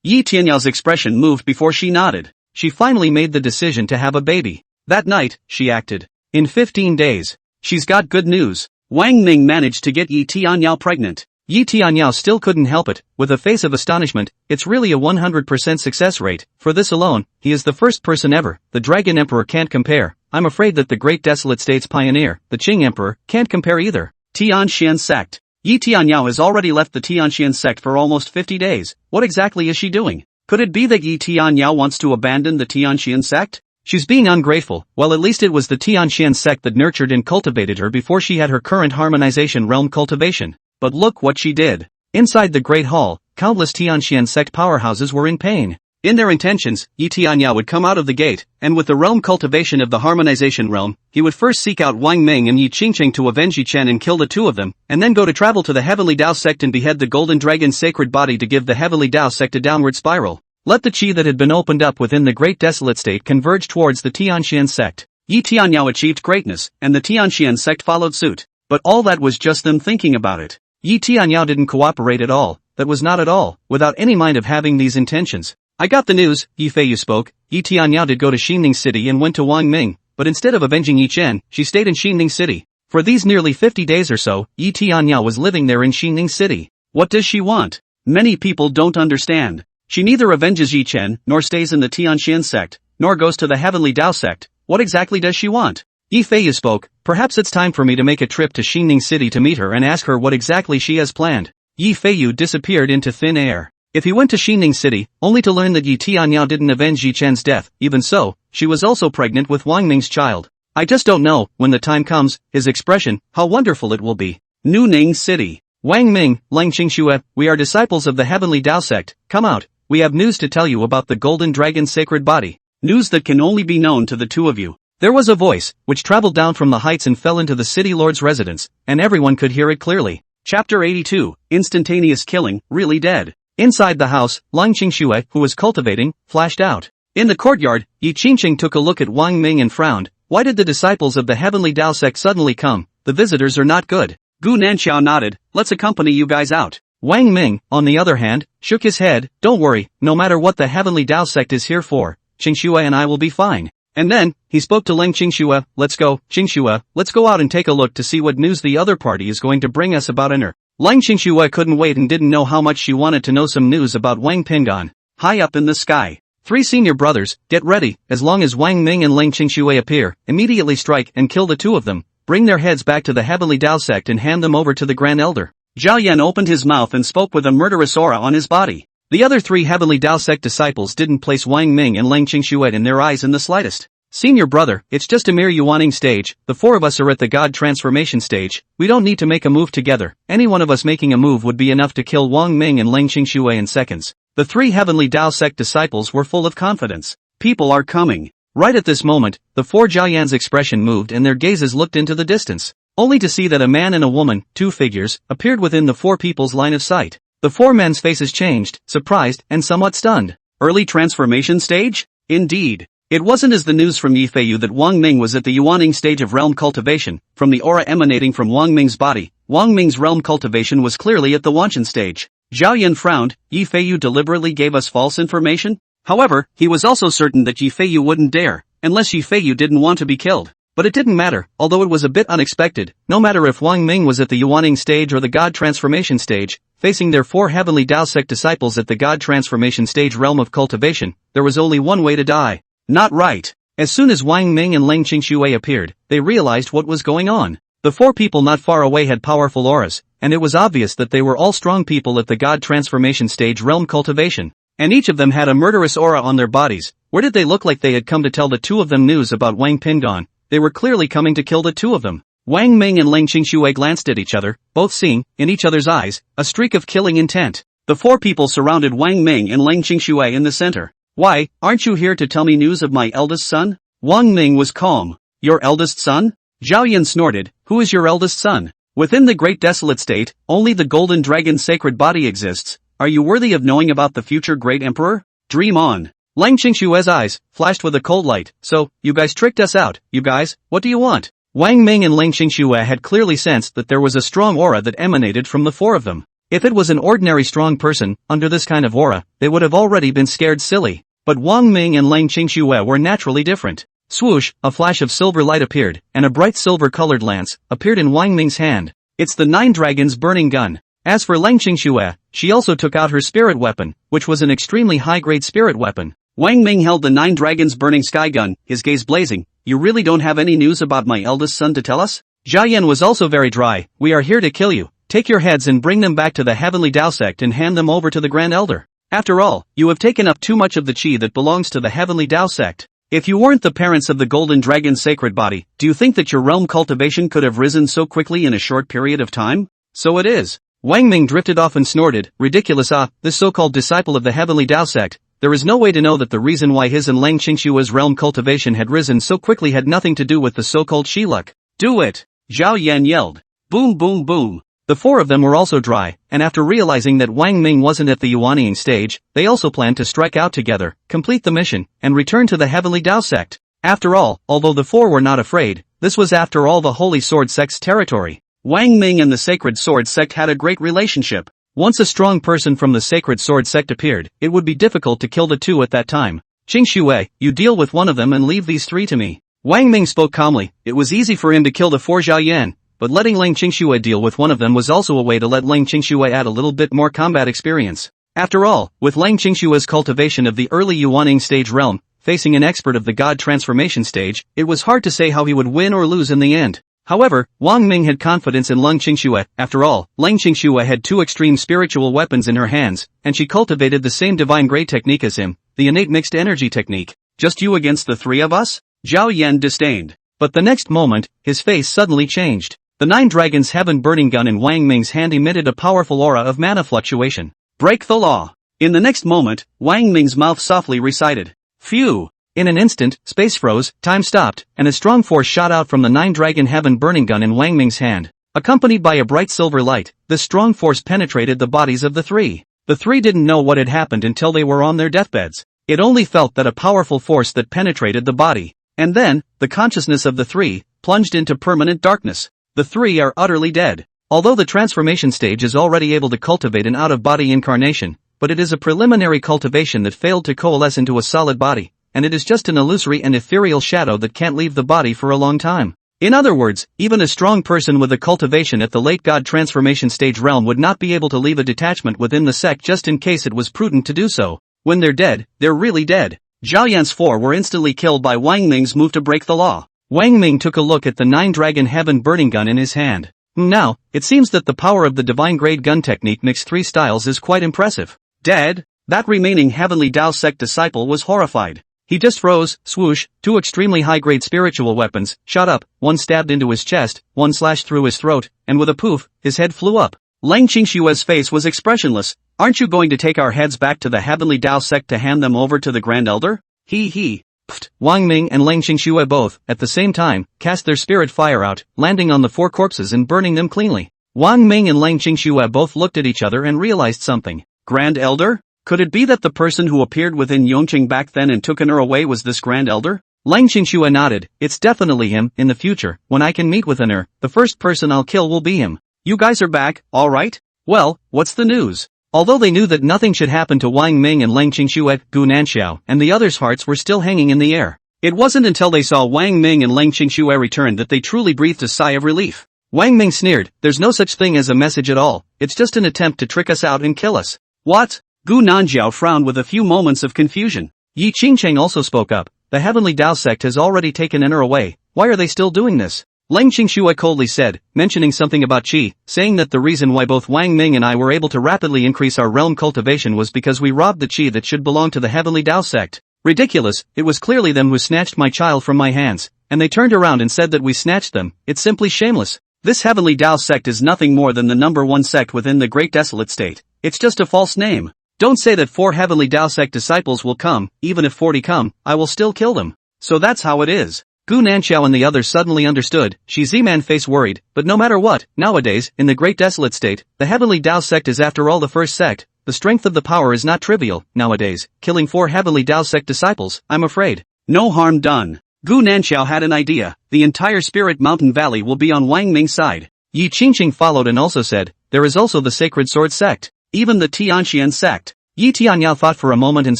Yi Tianyao's expression moved before she nodded. She finally made the decision to have a baby. That night, she acted. In 15 days. She's got good news. Wang Ming managed to get Yi Tianyao pregnant. Yi Tianyao still couldn't help it, with a face of astonishment. It's really a 100% success rate. For this alone, he is the first person ever. The Dragon Emperor can't compare. I'm afraid that the Great Desolate State's pioneer, the Qing Emperor, can't compare either. Tianxian sect. Yi Tianyao has already left the Tianxian sect for almost 50 days. What exactly is she doing? Could it be that Yi Tianyao wants to abandon the Tianxian sect? She's being ungrateful. Well, at least it was the Tianxian sect that nurtured and cultivated her before she had her current harmonization realm cultivation. But look what she did. Inside the Great Hall, countless Tianxian sect powerhouses were in pain. In their intentions, Yi Tianyao would come out of the gate, and with the realm cultivation of the harmonization realm, he would first seek out Wang Ming and Yi Qingcheng to avenge Yi Chen and kill the 2 of them, and then go to travel to the Heavenly Tao sect and behead the Golden Dragon's sacred body to give the Heavenly Tao sect a downward spiral. Let the qi that had been opened up within the Great Desolate State converge towards the Tianxian sect. Yi Tianyao achieved greatness, and the Tianxian sect followed suit. But all that was just them thinking about it. Yi Tianyao didn't cooperate at all, that was not at all, without any mind of having these intentions. I got the news, Yi Feiyu spoke. Yi Tianyao did go to Xinning City and went to Wang Ming, but instead of avenging Yi Chen, she stayed in Xinning City. For these nearly 50 days or so, Yi Tianyao was living there in Xinning City. What does she want? Many people don't understand. She neither avenges Yi Chen, nor stays in the Tianxian sect, nor goes to the Heavenly Tao sect. What exactly does she want? Yi Feiyu spoke. Perhaps it's time for me to make a trip to Xinning City to meet her and ask her what exactly she has planned. Yi Feiyu disappeared into thin air. If he went to Xinning City, only to learn that Yi Tianyao didn't avenge Yi Chen's death, even so, she was also pregnant with Wang Ming's child. I just don't know, when the time comes, his expression, how wonderful it will be. Nuning City. Wang Ming, Lang Qingxue, we are disciples of the Heavenly Tao sect, come out, we have news to tell you about the Golden Dragon's sacred body. News that can only be known to the two of you. There was a voice, which traveled down from the heights and fell into the city lord's residence, and everyone could hear it clearly. Chapter 82, Instantaneous Killing, Really Dead. Inside the house, Lang Qingxue, who was cultivating, flashed out. In the courtyard, Yi Qingqing took a look at Wang Ming and frowned. Why did the disciples of the Heavenly Tao sect suddenly come? The visitors are not good. Gu Nanxiao nodded. Let's accompany you guys out. Wang Ming, on the other hand, shook his head. Don't worry, no matter what the Heavenly Tao sect is here for, Qingxue and I will be fine. And then, he spoke to Lang Qingxue. Let's go, Qingxue, let's go out and take a look to see what news the other party is going to bring us about her. Lang Qingxue couldn't wait and didn't know how much she wanted to know some news about Wang Pingon. High up in the sky. 3 senior brothers, get ready, as long as Wang Ming and Lang Qingxue appear, immediately strike and kill the 2 of them, bring their heads back to the Heavenly Tao sect and hand them over to the Grand Elder. Zhao Yan opened his mouth and spoke with a murderous aura on his body. The other 3 Heavenly Tao sect disciples didn't place Wang Ming and Lang Qingxue in their eyes in the slightest. Senior brother, it's just a mere Yuaning stage, the 4 of us are at the God transformation stage, we don't need to make a move together, any one of us making a move would be enough to kill Wang Ming and Lang Qingxue in seconds. The 3 Heavenly Tao sect disciples were full of confidence. People are coming. Right at this moment, the 4 Zhao Yan's expression moved and their gazes looked into the distance, only to see that a man and a woman, 2 figures, appeared within the 4 people's line of sight. The 4 men's faces changed, surprised and somewhat stunned. Early transformation stage? Indeed. It wasn't as the news from Yi Feiyu that Wang Ming was at the Yuaning stage of realm cultivation. From the aura emanating from Wang Ming's body, Wang Ming's realm cultivation was clearly at the Wanshan stage. Zhao Yan frowned. Yi Feiyu deliberately gave us false information? However, he was also certain that Yi Feiyu wouldn't dare, unless Yi Feiyu didn't want to be killed. But it didn't matter, although it was a bit unexpected, no matter if Wang Ming was at the Yuaning stage or the God transformation stage, facing their 4 Heavenly Tao sect disciples at the God transformation stage realm of cultivation, there was only one way to die. Not right. As soon as Wang Ming and Lang Qingxue appeared, they realized what was going on. The 4 people not far away had powerful auras, and it was obvious that they were all strong people at the God transformation stage realm cultivation. And each of them had a murderous aura on their bodies. Where did they look like they had come to tell the 2 of them news about Wang Pingon? They were clearly coming to kill the 2 of them. Wang Ming and Lang Qingxue glanced at each other, both seeing, in each other's eyes, a streak of killing intent. The 4 people surrounded Wang Ming and Lang Qingxue in the center. Why, aren't you here to tell me news of my eldest son? Wang Ming was calm. Your eldest son? Zhao Yan snorted. Who is your eldest son? Within the Great Desolate State, only the Golden Dragon's sacred body exists. Are you worthy of knowing about the future Great Emperor? Dream on. Lang Qingxue's eyes flashed with a cold light. So, you guys tricked us out, you guys, what do you want? Wang Ming and Lang Qingxue had clearly sensed that there was a strong aura that emanated from the 4 of them. If it was an ordinary strong person, under this kind of aura, they would have already been scared silly. But Wang Ming and Lang Qingxue were naturally different. Swoosh, a flash of silver light appeared, and a bright silver-colored lance appeared in Wang Ming's hand. It's the 9 Dragons burning gun. As for Lang Qingxue, she also took out her spirit weapon, which was an extremely high-grade spirit weapon. Wang Ming held the 9 Dragons burning sky gun, his gaze blazing. You really don't have any news about my eldest son to tell us? Zhao Yan was also very dry. We are here to kill you. Take your heads and bring them back to the Heavenly Tao sect and hand them over to the Grand Elder. After all, you have taken up too much of the qi that belongs to the Heavenly Tao sect. If you weren't the parents of the Golden Dragon's sacred body, do you think that your realm cultivation could have risen so quickly in a short period of time? So it is. Wang Ming drifted off and snorted, ridiculous this so-called disciple of the Heavenly Tao sect. There is no way to know that the reason why his and Lang Qingxue's realm cultivation had risen so quickly had nothing to do with the so-called qi luck. Do it! Zhao Yan yelled. Boom boom boom. The four of them were also dry, and after realizing that Wang Ming wasn't at the Yuanying stage, they also planned to strike out together, complete the mission, and return to the Heavenly Dao sect. After all, although the four were not afraid, this was after all the Holy Sword sect's territory. Wang Ming and the Sacred Sword sect had a great relationship. Once a strong person from the Sacred Sword sect appeared, it would be difficult to kill the two at that time. Qing Shui, you deal with one of them and leave these three to me. Wang Ming spoke calmly. It was easy for him to kill the four Zhao Yan, but letting Lang Qingshui deal with one of them was also a way to let Lang Qingshui add a little bit more combat experience. After all, with Lang Qingshui's cultivation of the early Yuanying stage realm, facing an expert of the God transformation stage, it was hard to say how he would win or lose in the end. However, Wang Ming had confidence in Lang Qingshui. After all, Lang Qingshui had two extreme spiritual weapons in her hands, and she cultivated the same divine grade technique as him, the innate mixed energy technique. Just you against the three of us? Zhao Yan disdained. But the next moment, his face suddenly changed. The Nine Dragons Heaven burning gun in Wang Ming's hand emitted a powerful aura of mana fluctuation. Break the law. In the next moment, Wang Ming's mouth softly recited. Phew. In an instant, space froze, time stopped, and a strong force shot out from the Nine Dragon Heaven burning gun in Wang Ming's hand. Accompanied by a bright silver light, the strong force penetrated the bodies of the three. The three didn't know what had happened until they were on their deathbeds. It only felt that a powerful force that penetrated the body. And then, the consciousness of the three plunged into permanent darkness. The three are utterly dead. Although the transformation stage is already able to cultivate an out-of-body incarnation, but it is a preliminary cultivation that failed to coalesce into a solid body, and it is just an illusory and ethereal shadow that can't leave the body for a long time. In other words, even a strong person with a cultivation at the late God transformation stage realm would not be able to leave a detachment within the sect just in case it was prudent to do so. When they're dead, they're really dead. Zhao Yan's four were instantly killed by Wang Ming's move to break the law. Wang Ming took a look at the Nine Dragon Heaven burning gun in his hand. Now, it seems that the power of the divine grade gun technique mixed three styles is quite impressive. Dead? That remaining Heavenly Dao sect disciple was horrified. He just froze, swoosh, two extremely high-grade spiritual weapons, shot up, one stabbed into his chest, one slashed through his throat, and with a poof, his head flew up. Lang Qingshui's face was expressionless. Aren't you going to take our heads back to the Heavenly Dao sect to hand them over to the Grand Elder? He. Pfft. Wang Ming and Lang Qingshui both, at the same time, cast their spirit fire out, landing on the four corpses and burning them cleanly. Wang Ming and Lang Qingshui both looked at each other and realized something. Grand Elder? Could it be that the person who appeared within Yongqing back then and took her away was this Grand Elder? Lang Qingshui nodded. It's definitely him. In the future, when I can meet with her, the first person I'll kill will be him. You guys are back, alright? Well, what's the news? Although they knew that nothing should happen to Wang Ming and Lang Qingshui, Gu Nanxiao and the others' hearts were still hanging in the air. It wasn't until they saw Wang Ming and Lang Qingshui return that they truly breathed a sigh of relief. Wang Ming sneered, there's no such thing as a message at all, it's just an attempt to trick us out and kill us. What? Gu Nanxiao frowned with a few moments of confusion. Yi Qingcheng also spoke up, the Heavenly Dao sect has already taken her away, why are they still doing this? Lang Qingshui coldly said, mentioning something about qi, saying that the reason why both Wang Ming and I were able to rapidly increase our realm cultivation was because we robbed the qi that should belong to the Heavenly Dao sect. Ridiculous, it was clearly them who snatched my child from my hands, and they turned around and said that we snatched them. It's simply shameless. This Heavenly Dao sect is nothing more than the number one sect within the Great Desolate State. It's just a false name. Don't say that 4 Heavenly Dao sect disciples will come, even if 40 come, I will still kill them. So that's how it is. Gu Nanxiao and the others suddenly understood. Shi Ziman face worried, but no matter what, nowadays, in the Great Desolate State, the Heavenly Dao sect is after all the first sect. The strength of the power is not trivial, nowadays, killing 4 Heavenly Dao sect disciples, I'm afraid. No harm done. Gu Nanxiao had an idea, the entire Spirit Mountain Valley will be on Wang Ming's side. Yi Qingqing followed and also said, there is also the Sacred Sword sect. Even the Tianxian sect. Yi Tianyao thought for a moment and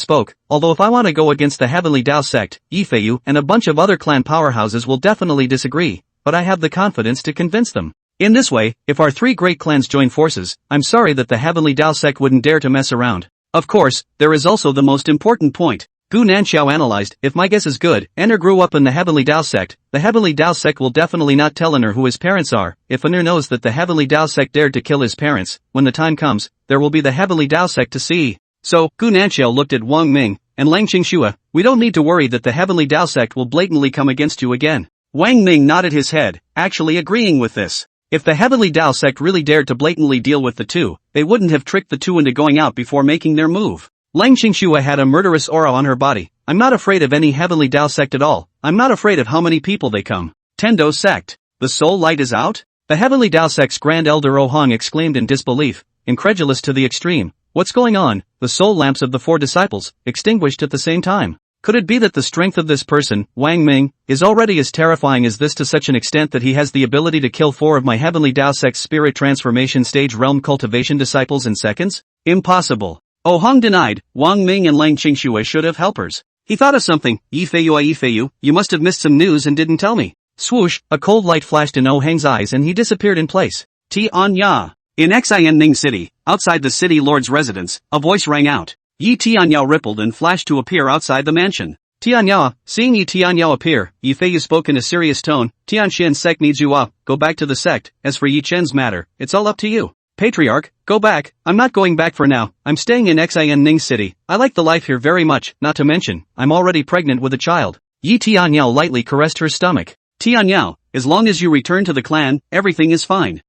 spoke, although if I want to go against the Heavenly Dao sect, Yifeiyu and a bunch of other clan powerhouses will definitely disagree, but I have the confidence to convince them. In this way, if our 3 great clans join forces, I'm sorry that the Heavenly Dao sect wouldn't dare to mess around. Of course, there is also the most important point. Gu Nanxiao analyzed, if my guess is good, Enner grew up in the Heavenly Dao sect, the Heavenly Dao sect will definitely not tell Enner who his parents are. If Enner knows that the Heavenly Dao sect dared to kill his parents, when the time comes, there will be the Heavenly Dao sect to see. So, Gu Nanxiao looked at Wang Ming and Lang Qingshui, we don't need to worry that the Heavenly Dao sect will blatantly come against you again. Wang Ming nodded his head, actually agreeing with this. If the Heavenly Dao sect really dared to blatantly deal with the two, they wouldn't have tricked the two into going out before making their move. Lang Qingshui had a murderous aura on her body. I'm not afraid of any Heavenly Dao sect at all. I'm not afraid of how many people they come. Tendo sect. The soul light is out? The Heavenly Tao Sect's Grand Elder Oh Hong exclaimed in disbelief, incredulous to the extreme. What's going on? The soul lamps of the 4 disciples extinguished at the same time. Could it be that the strength of this person, Wang Ming, is already as terrifying as this, to such an extent that he has the ability to kill 4 of my Heavenly Tao Sect's spirit transformation stage realm cultivation disciples in seconds? Impossible. Oh Hong denied. Wang Ming and Lang Qingxue should have helpers. He thought of something. Yifei, you must have missed some news and didn't tell me. Swoosh, a cold light flashed in Oh Hang's eyes and he disappeared in place. Tianya. In Xianning City, outside the city lord's residence, a voice rang out. Yi Tianyao rippled and flashed to appear outside the mansion. Tianyao, seeing Yi Tianyao appear, Yifei spoke in a serious tone. Tianxian sect needs you up, go back to the sect. As for Yi Chen's matter, it's all up to you. Patriarch, go back. I'm not going back for now. I'm staying in Xianning City. I like the life here very much, not to mention, I'm already pregnant with a child. Yi Tianyao lightly caressed her stomach. Tianyao, as long as you return to the clan, everything is fine.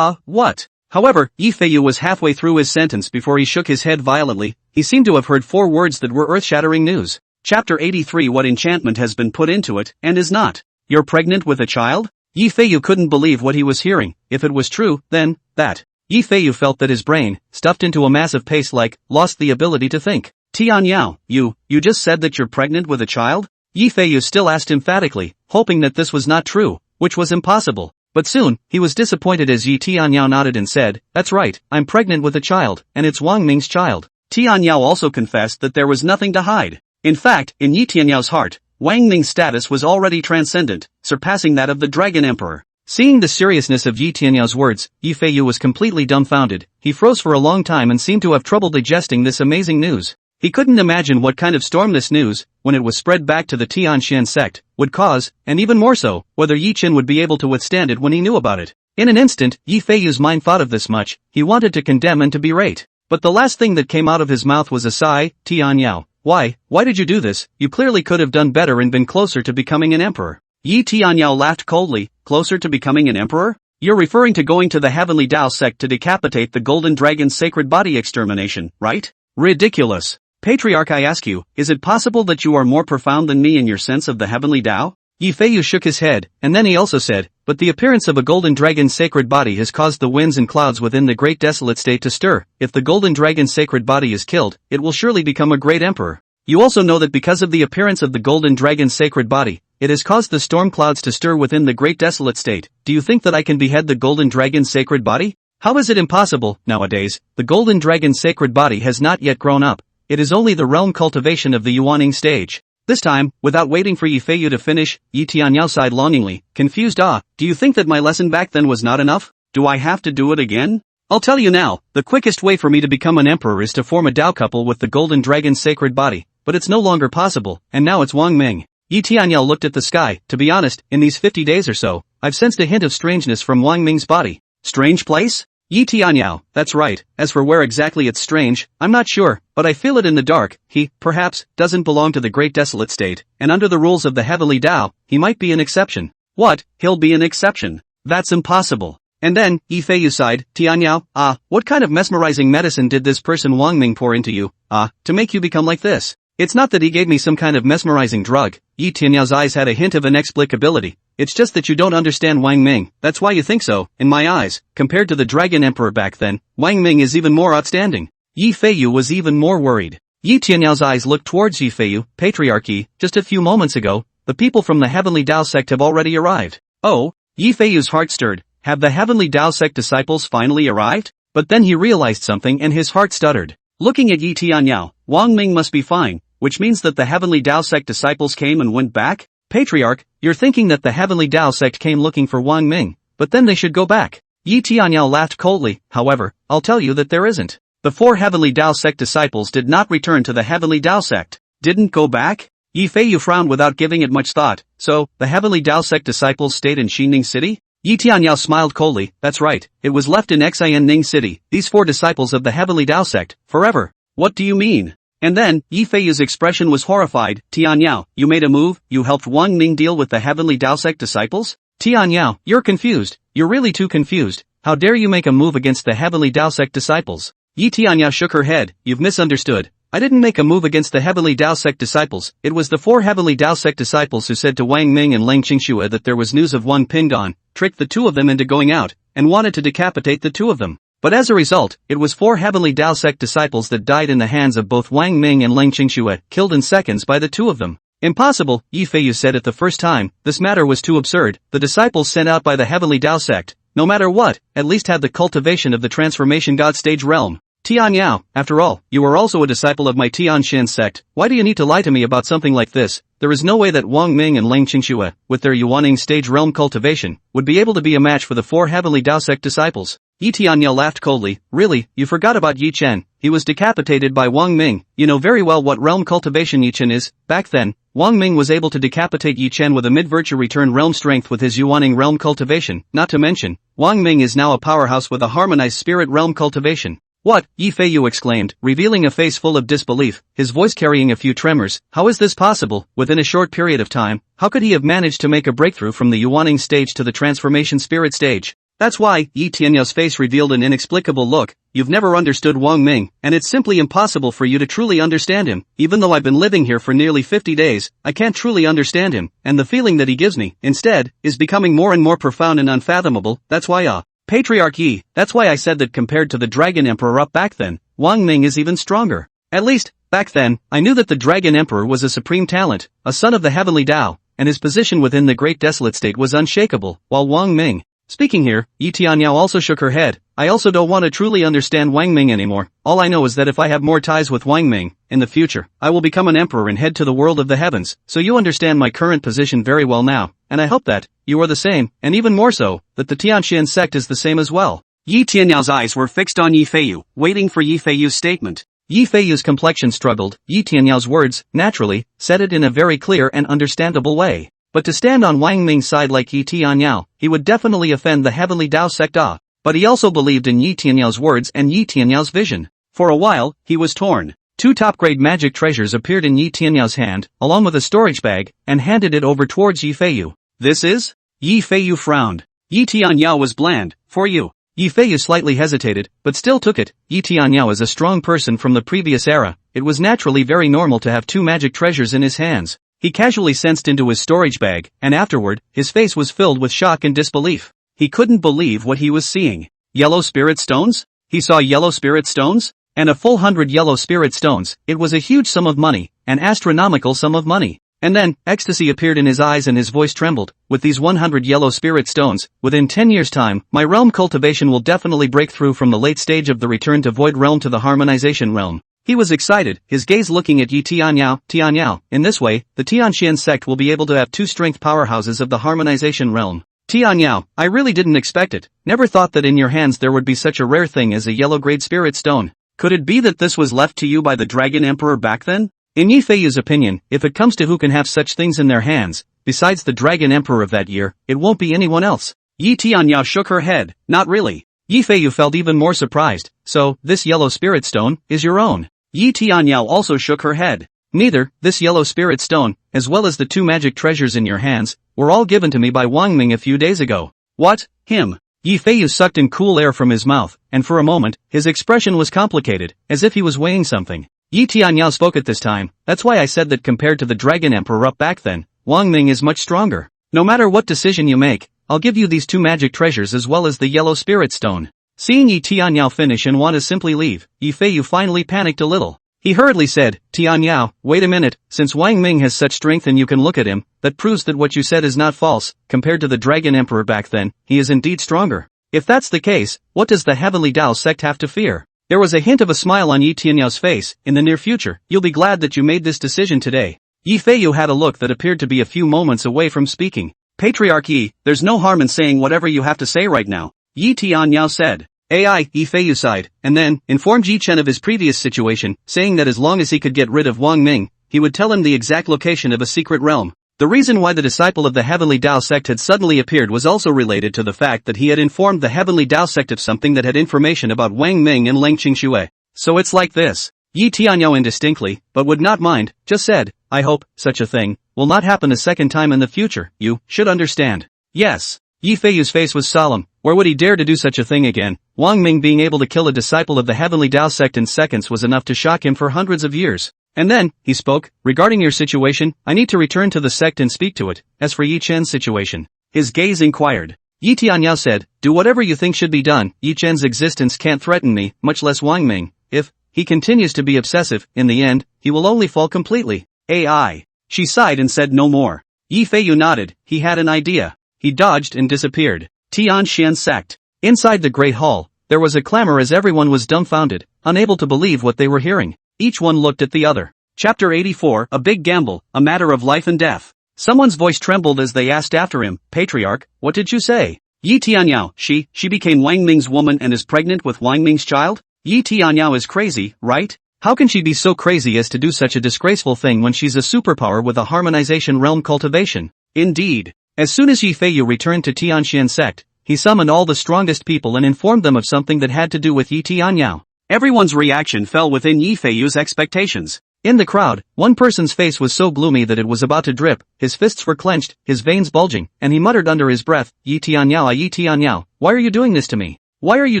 What? However, Yifei was halfway through his sentence before he shook his head violently. He seemed to have heard 4 words that were earth-shattering news. Chapter 83. What enchantment has been put into it, and is not? You're pregnant with a child? Yifei couldn't believe what he was hearing. If it was true, then, that. Yifei felt that his brain, stuffed into a massive paste lost the ability to think. Tianyao, you just said that you're pregnant with a child? Yifei still asked emphatically, hoping that this was not true, which was impossible. But soon, he was disappointed as Yi Tianyao nodded and said, that's right, I'm pregnant with a child, and it's Wang Ming's child. Tianyao also confessed that there was nothing to hide. In fact, in Yi Tianyao's heart, Wang Ming's status was already transcendent, surpassing that of the Dragon Emperor. Seeing the seriousness of Yi Tianyao's words, Yifei was completely dumbfounded. He froze for a long time and seemed to have trouble digesting this amazing news. He couldn't imagine what kind of storm this news, when it was spread back to the Tianxian sect, would cause, and even more so, whether Yi Chen would be able to withstand it when he knew about it. In an instant, Yifei's mind thought of this much. He wanted to condemn and to berate. But the last thing that came out of his mouth was a sigh. Tianyao, why did you do this? You clearly could have done better and been closer to becoming an emperor. Yi Tianyao laughed coldly. Closer to becoming an emperor? You're referring to going to the Heavenly Tao sect to decapitate the Golden Dragon's sacred body extermination, right? Ridiculous. Patriarch, I ask you, is it possible that you are more profound than me in your sense of the Heavenly Tao? Yifei shook his head, and then he also said, but the appearance of a golden dragon's sacred body has caused the winds and clouds within the great desolate state to stir. If the golden dragon's sacred body is killed, it will surely become a great emperor. You also know that because of the appearance of the golden dragon's sacred body, it has caused the storm clouds to stir within the great desolate state. Do you think that I can behead the golden dragon's sacred body? How is it impossible? Nowadays, the golden dragon's sacred body has not yet grown up. It is only the realm cultivation of the Yuaning stage. This time, without waiting for Yifei to finish, Yi Tianyao sighed longingly, confused. Do you think that my lesson back then was not enough? Do I have to do it again? I'll tell you now, the quickest way for me to become an emperor is to form a Tao couple with the golden dragon's sacred body, but it's no longer possible, and now it's Wang Ming. Yi Tianyao looked at the sky. To be honest, in these 50 days or so, I've sensed a hint of strangeness from Wang Ming's body. Strange place? Yi Tianyao, that's right. As for where exactly it's strange, I'm not sure, but I feel it in the dark. He, perhaps, doesn't belong to the great desolate state, and under the rules of the Heavenly Tao, he might be an exception. What? He'll be an exception? That's impossible. And then, Yifei sighed. Tianyao, what kind of mesmerizing medicine did this person Wang Ming pour into you, to make you become like this? It's not that he gave me some kind of mesmerizing drug. Yi Tianyao's eyes had a hint of inexplicability. It's just that you don't understand Wang Ming. That's why you think so. In my eyes, compared to the Dragon Emperor back then, Wang Ming is even more outstanding. Yifei was even more worried. Yi Tianyao's eyes looked towards Yifei. Patriarchy, just a few moments ago, the people from the Heavenly Tao sect have already arrived. Oh, Yifei's heart stirred. Have the Heavenly Tao sect disciples finally arrived? But then he realized something and his heart stuttered. Looking at Yi Tianyao, Wang Ming must be fine, which means that the Heavenly Tao sect disciples came and went back? Patriarch, you're thinking that the Heavenly Tao sect came looking for Wang Ming, but then they should go back. Yi Tianyao laughed coldly. However, I'll tell you that there isn't. The 4 Heavenly Tao sect disciples did not return to the Heavenly Tao sect. Didn't go back? Yifei frowned without giving it much thought. So, the Heavenly Tao sect disciples stayed in Xining City? Yi Tianyao smiled coldly. That's right, it was left in Xining City, these 4 disciples of the Heavenly Tao sect, forever. What do you mean? And then, Yifei's expression was horrified. Tianyao, you made a move, you helped Wang Ming deal with the Heavenly Tao sect disciples? Tianyao, you're confused. You're really too confused. How dare you make a move against the Heavenly Tao sect disciples? Yi Tianyao shook her head. You've misunderstood. I didn't make a move against the Heavenly Tao sect disciples. It was the 4 Heavenly Tao sect disciples who said to Wang Ming and Lang Qingxue that there was news of Wan Pingdan, tricked the two of them into going out, and wanted to decapitate the two of them. But as a result, it was 4 Heavenly Tao sect disciples that died in the hands of both Wang Ming and Leng Qingxue, killed in seconds by the two of them. Impossible, Yi Feiyu said it the first time. This matter was too absurd. The disciples sent out by the Heavenly Tao sect, no matter what, at least had the cultivation of the transformation god stage realm. Tian Yao, after all, you are also a disciple of my Tian Shin sect. Why do you need to lie to me about something like this? There is no way that Wang Ming and Leng Qingxue, with their Yuaning stage realm cultivation, would be able to be a match for the 4 Heavenly Tao sect disciples. Yi Tianyao laughed coldly. Really, you forgot about Yi Chen. He was decapitated by Wang Ming. You know very well what realm cultivation Yi Chen is. Back then, Wang Ming was able to decapitate Yi Chen with a mid-virtue return realm strength with his Yuaning realm cultivation. Not to mention, Wang Ming is now a powerhouse with a harmonized spirit realm cultivation. What? Yi Feiyu exclaimed, revealing a face full of disbelief, his voice carrying a few tremors. How is this possible? Within a short period of time, how could he have managed to make a breakthrough from the Yuaning stage to the transformation spirit stage? That's why, Yi Tianyao's face revealed an inexplicable look. You've never understood Wang Ming, and it's simply impossible for you to truly understand him. Even though I've been living here for nearly 50 days, I can't truly understand him, and the feeling that he gives me, instead, is becoming more and more profound and unfathomable. That's why Patriarch Yi, that's why I said that compared to the Dragon Emperor up back then, Wang Ming is even stronger. At least, back then, I knew that the Dragon Emperor was a supreme talent, a son of the Heavenly Tao, and his position within the Great Desolate State was unshakable, while Wang Ming. Speaking here, Yi Tianyao also shook her head. I also don't want to truly understand Wang Ming anymore. All I know is that if I have more ties with Wang Ming, in the future, I will become an emperor and head to the world of the heavens. So you understand my current position very well now, and I hope that you are the same, and even more so, that the Tianxian sect is the same as well. Yi Tianyao's eyes were fixed on Yi Feiyu, waiting for Yi Feiyu's statement. Yi Feiyu's complexion struggled. Yi Tianyao's words, naturally, said it in a very clear and understandable way. But to stand on Wang Ming's side like Yi Tianyao, he would definitely offend the Heavenly Tao sect. But he also believed in Yi Tianyao's words and Yi Tianyao's vision. For a while, he was torn. 2 top-grade magic treasures appeared in Yi Tianyao's hand, along with a storage bag, and handed it over towards Yi Feiyu. This is? Yi Feiyu frowned. Yi Tianyao was bland. For you. Yi Feiyu slightly hesitated, but still took it. Yi Tianyao is a strong person from the previous era. It was naturally very normal to have 2 magic treasures in his hands. He casually sensed into his storage bag, and afterward, his face was filled with shock and disbelief. He couldn't believe what he was seeing. Yellow spirit stones? He saw yellow spirit stones? And a full 100 yellow spirit stones. It was a huge sum of money, an astronomical sum of money. And then, ecstasy appeared in his eyes and his voice trembled. With these 100 yellow spirit stones, within 10 years' time, my realm cultivation will definitely break through from the late stage of the return to void realm to the harmonization realm. He was excited, his gaze looking at Yi Tianyao. In this way, the Tianxian sect will be able to have 2 strength powerhouses of the harmonization realm. Tianyao, I really didn't expect it. Never thought that in your hands there would be such a rare thing as a yellow-grade spirit stone. Could it be that this was left to you by the Dragon Emperor back then? In Yi Feiyu's opinion, if it comes to who can have such things in their hands, besides the Dragon Emperor of that year, it won't be anyone else. Yi Tianyao shook her head. Not really. Yi Feiyu felt even more surprised. So, this yellow spirit stone is your own? Yi Tianyao also shook her head. Neither, this yellow spirit stone, as well as the 2 magic treasures in your hands, were all given to me by Wang Ming a few days ago. What? Him? Yi Feiyu sucked in cool air from his mouth, and for a moment, his expression was complicated, as if he was weighing something. Yi Tianyao spoke at this time. That's why I said that compared to the Dragon Emperor up back then, Wang Ming is much stronger. No matter what decision you make, I'll give you these 2 magic treasures as well as the yellow spirit stone. Seeing Yi Tianyao finish and want to simply leave, Yi Feiyu finally panicked a little. He hurriedly said, Tianyao, wait a minute, since Wang Ming has such strength and you can look at him, that proves that what you said is not false. Compared to the Dragon Emperor back then, he is indeed stronger. If that's the case, what does the Heavenly Tao sect have to fear? There was a hint of a smile on Yi Tianyao's face. In the near future, you'll be glad that you made this decision today. Yi Feiyu had a look that appeared to be a few moments away from speaking. Patriarch Yi, there's no harm in saying whatever you have to say right now. Yi Tianyao said. Yi Feiyu sighed, and then, informed Yi Chen of his previous situation, saying that as long as he could get rid of Wang Ming, he would tell him the exact location of a secret realm. The reason why the disciple of the Heavenly Tao sect had suddenly appeared was also related to the fact that he had informed the Heavenly Tao sect of something that had information about Wang Ming and Leng Qingxue. So it's like this. Yi Tianyao indistinctly, but would not mind, just said, I hope, such a thing, will not happen a second time in the future. You should understand. Yes. Yi Feiyu's face was solemn. Where would he dare to do such a thing again? Wang Ming being able to kill a disciple of the Heavenly Tao sect in seconds was enough to shock him for hundreds of years. And then, he spoke, regarding your situation, I need to return to the sect and speak to it. As for Yi Chen's situation, his gaze inquired. Yi Tianyao said, do whatever you think should be done, Yi Chen's existence can't threaten me, much less Wang Ming. If he continues to be obsessive, in the end, he will only fall completely. AI. She sighed and said no more. Yi Feiyu nodded, he had an idea. He dodged and disappeared. Tianxian sect. Inside the Great Hall, there was a clamor as everyone was dumbfounded, unable to believe what they were hearing. Each one looked at the other. Chapter 84, A Big Gamble, A Matter of Life and Death. Someone's voice trembled as they asked after him, Patriarch, what did you say? Yi Tianyao, she became Wang Ming's woman and is pregnant with Wang Ming's child? Yi Tianyao is crazy, right? How can she be so crazy as to do such a disgraceful thing when she's a superpower with a harmonization realm cultivation? Indeed. As soon as Yi Feiyu returned to Tianxian sect, he summoned all the strongest people and informed them of something that had to do with Yi Tianyao. Everyone's reaction fell within Yi Feiyu's expectations. In the crowd, one person's face was so gloomy that it was about to drip, his fists were clenched, his veins bulging, and he muttered under his breath, Yi Tianyao, why are you doing this to me? Why are you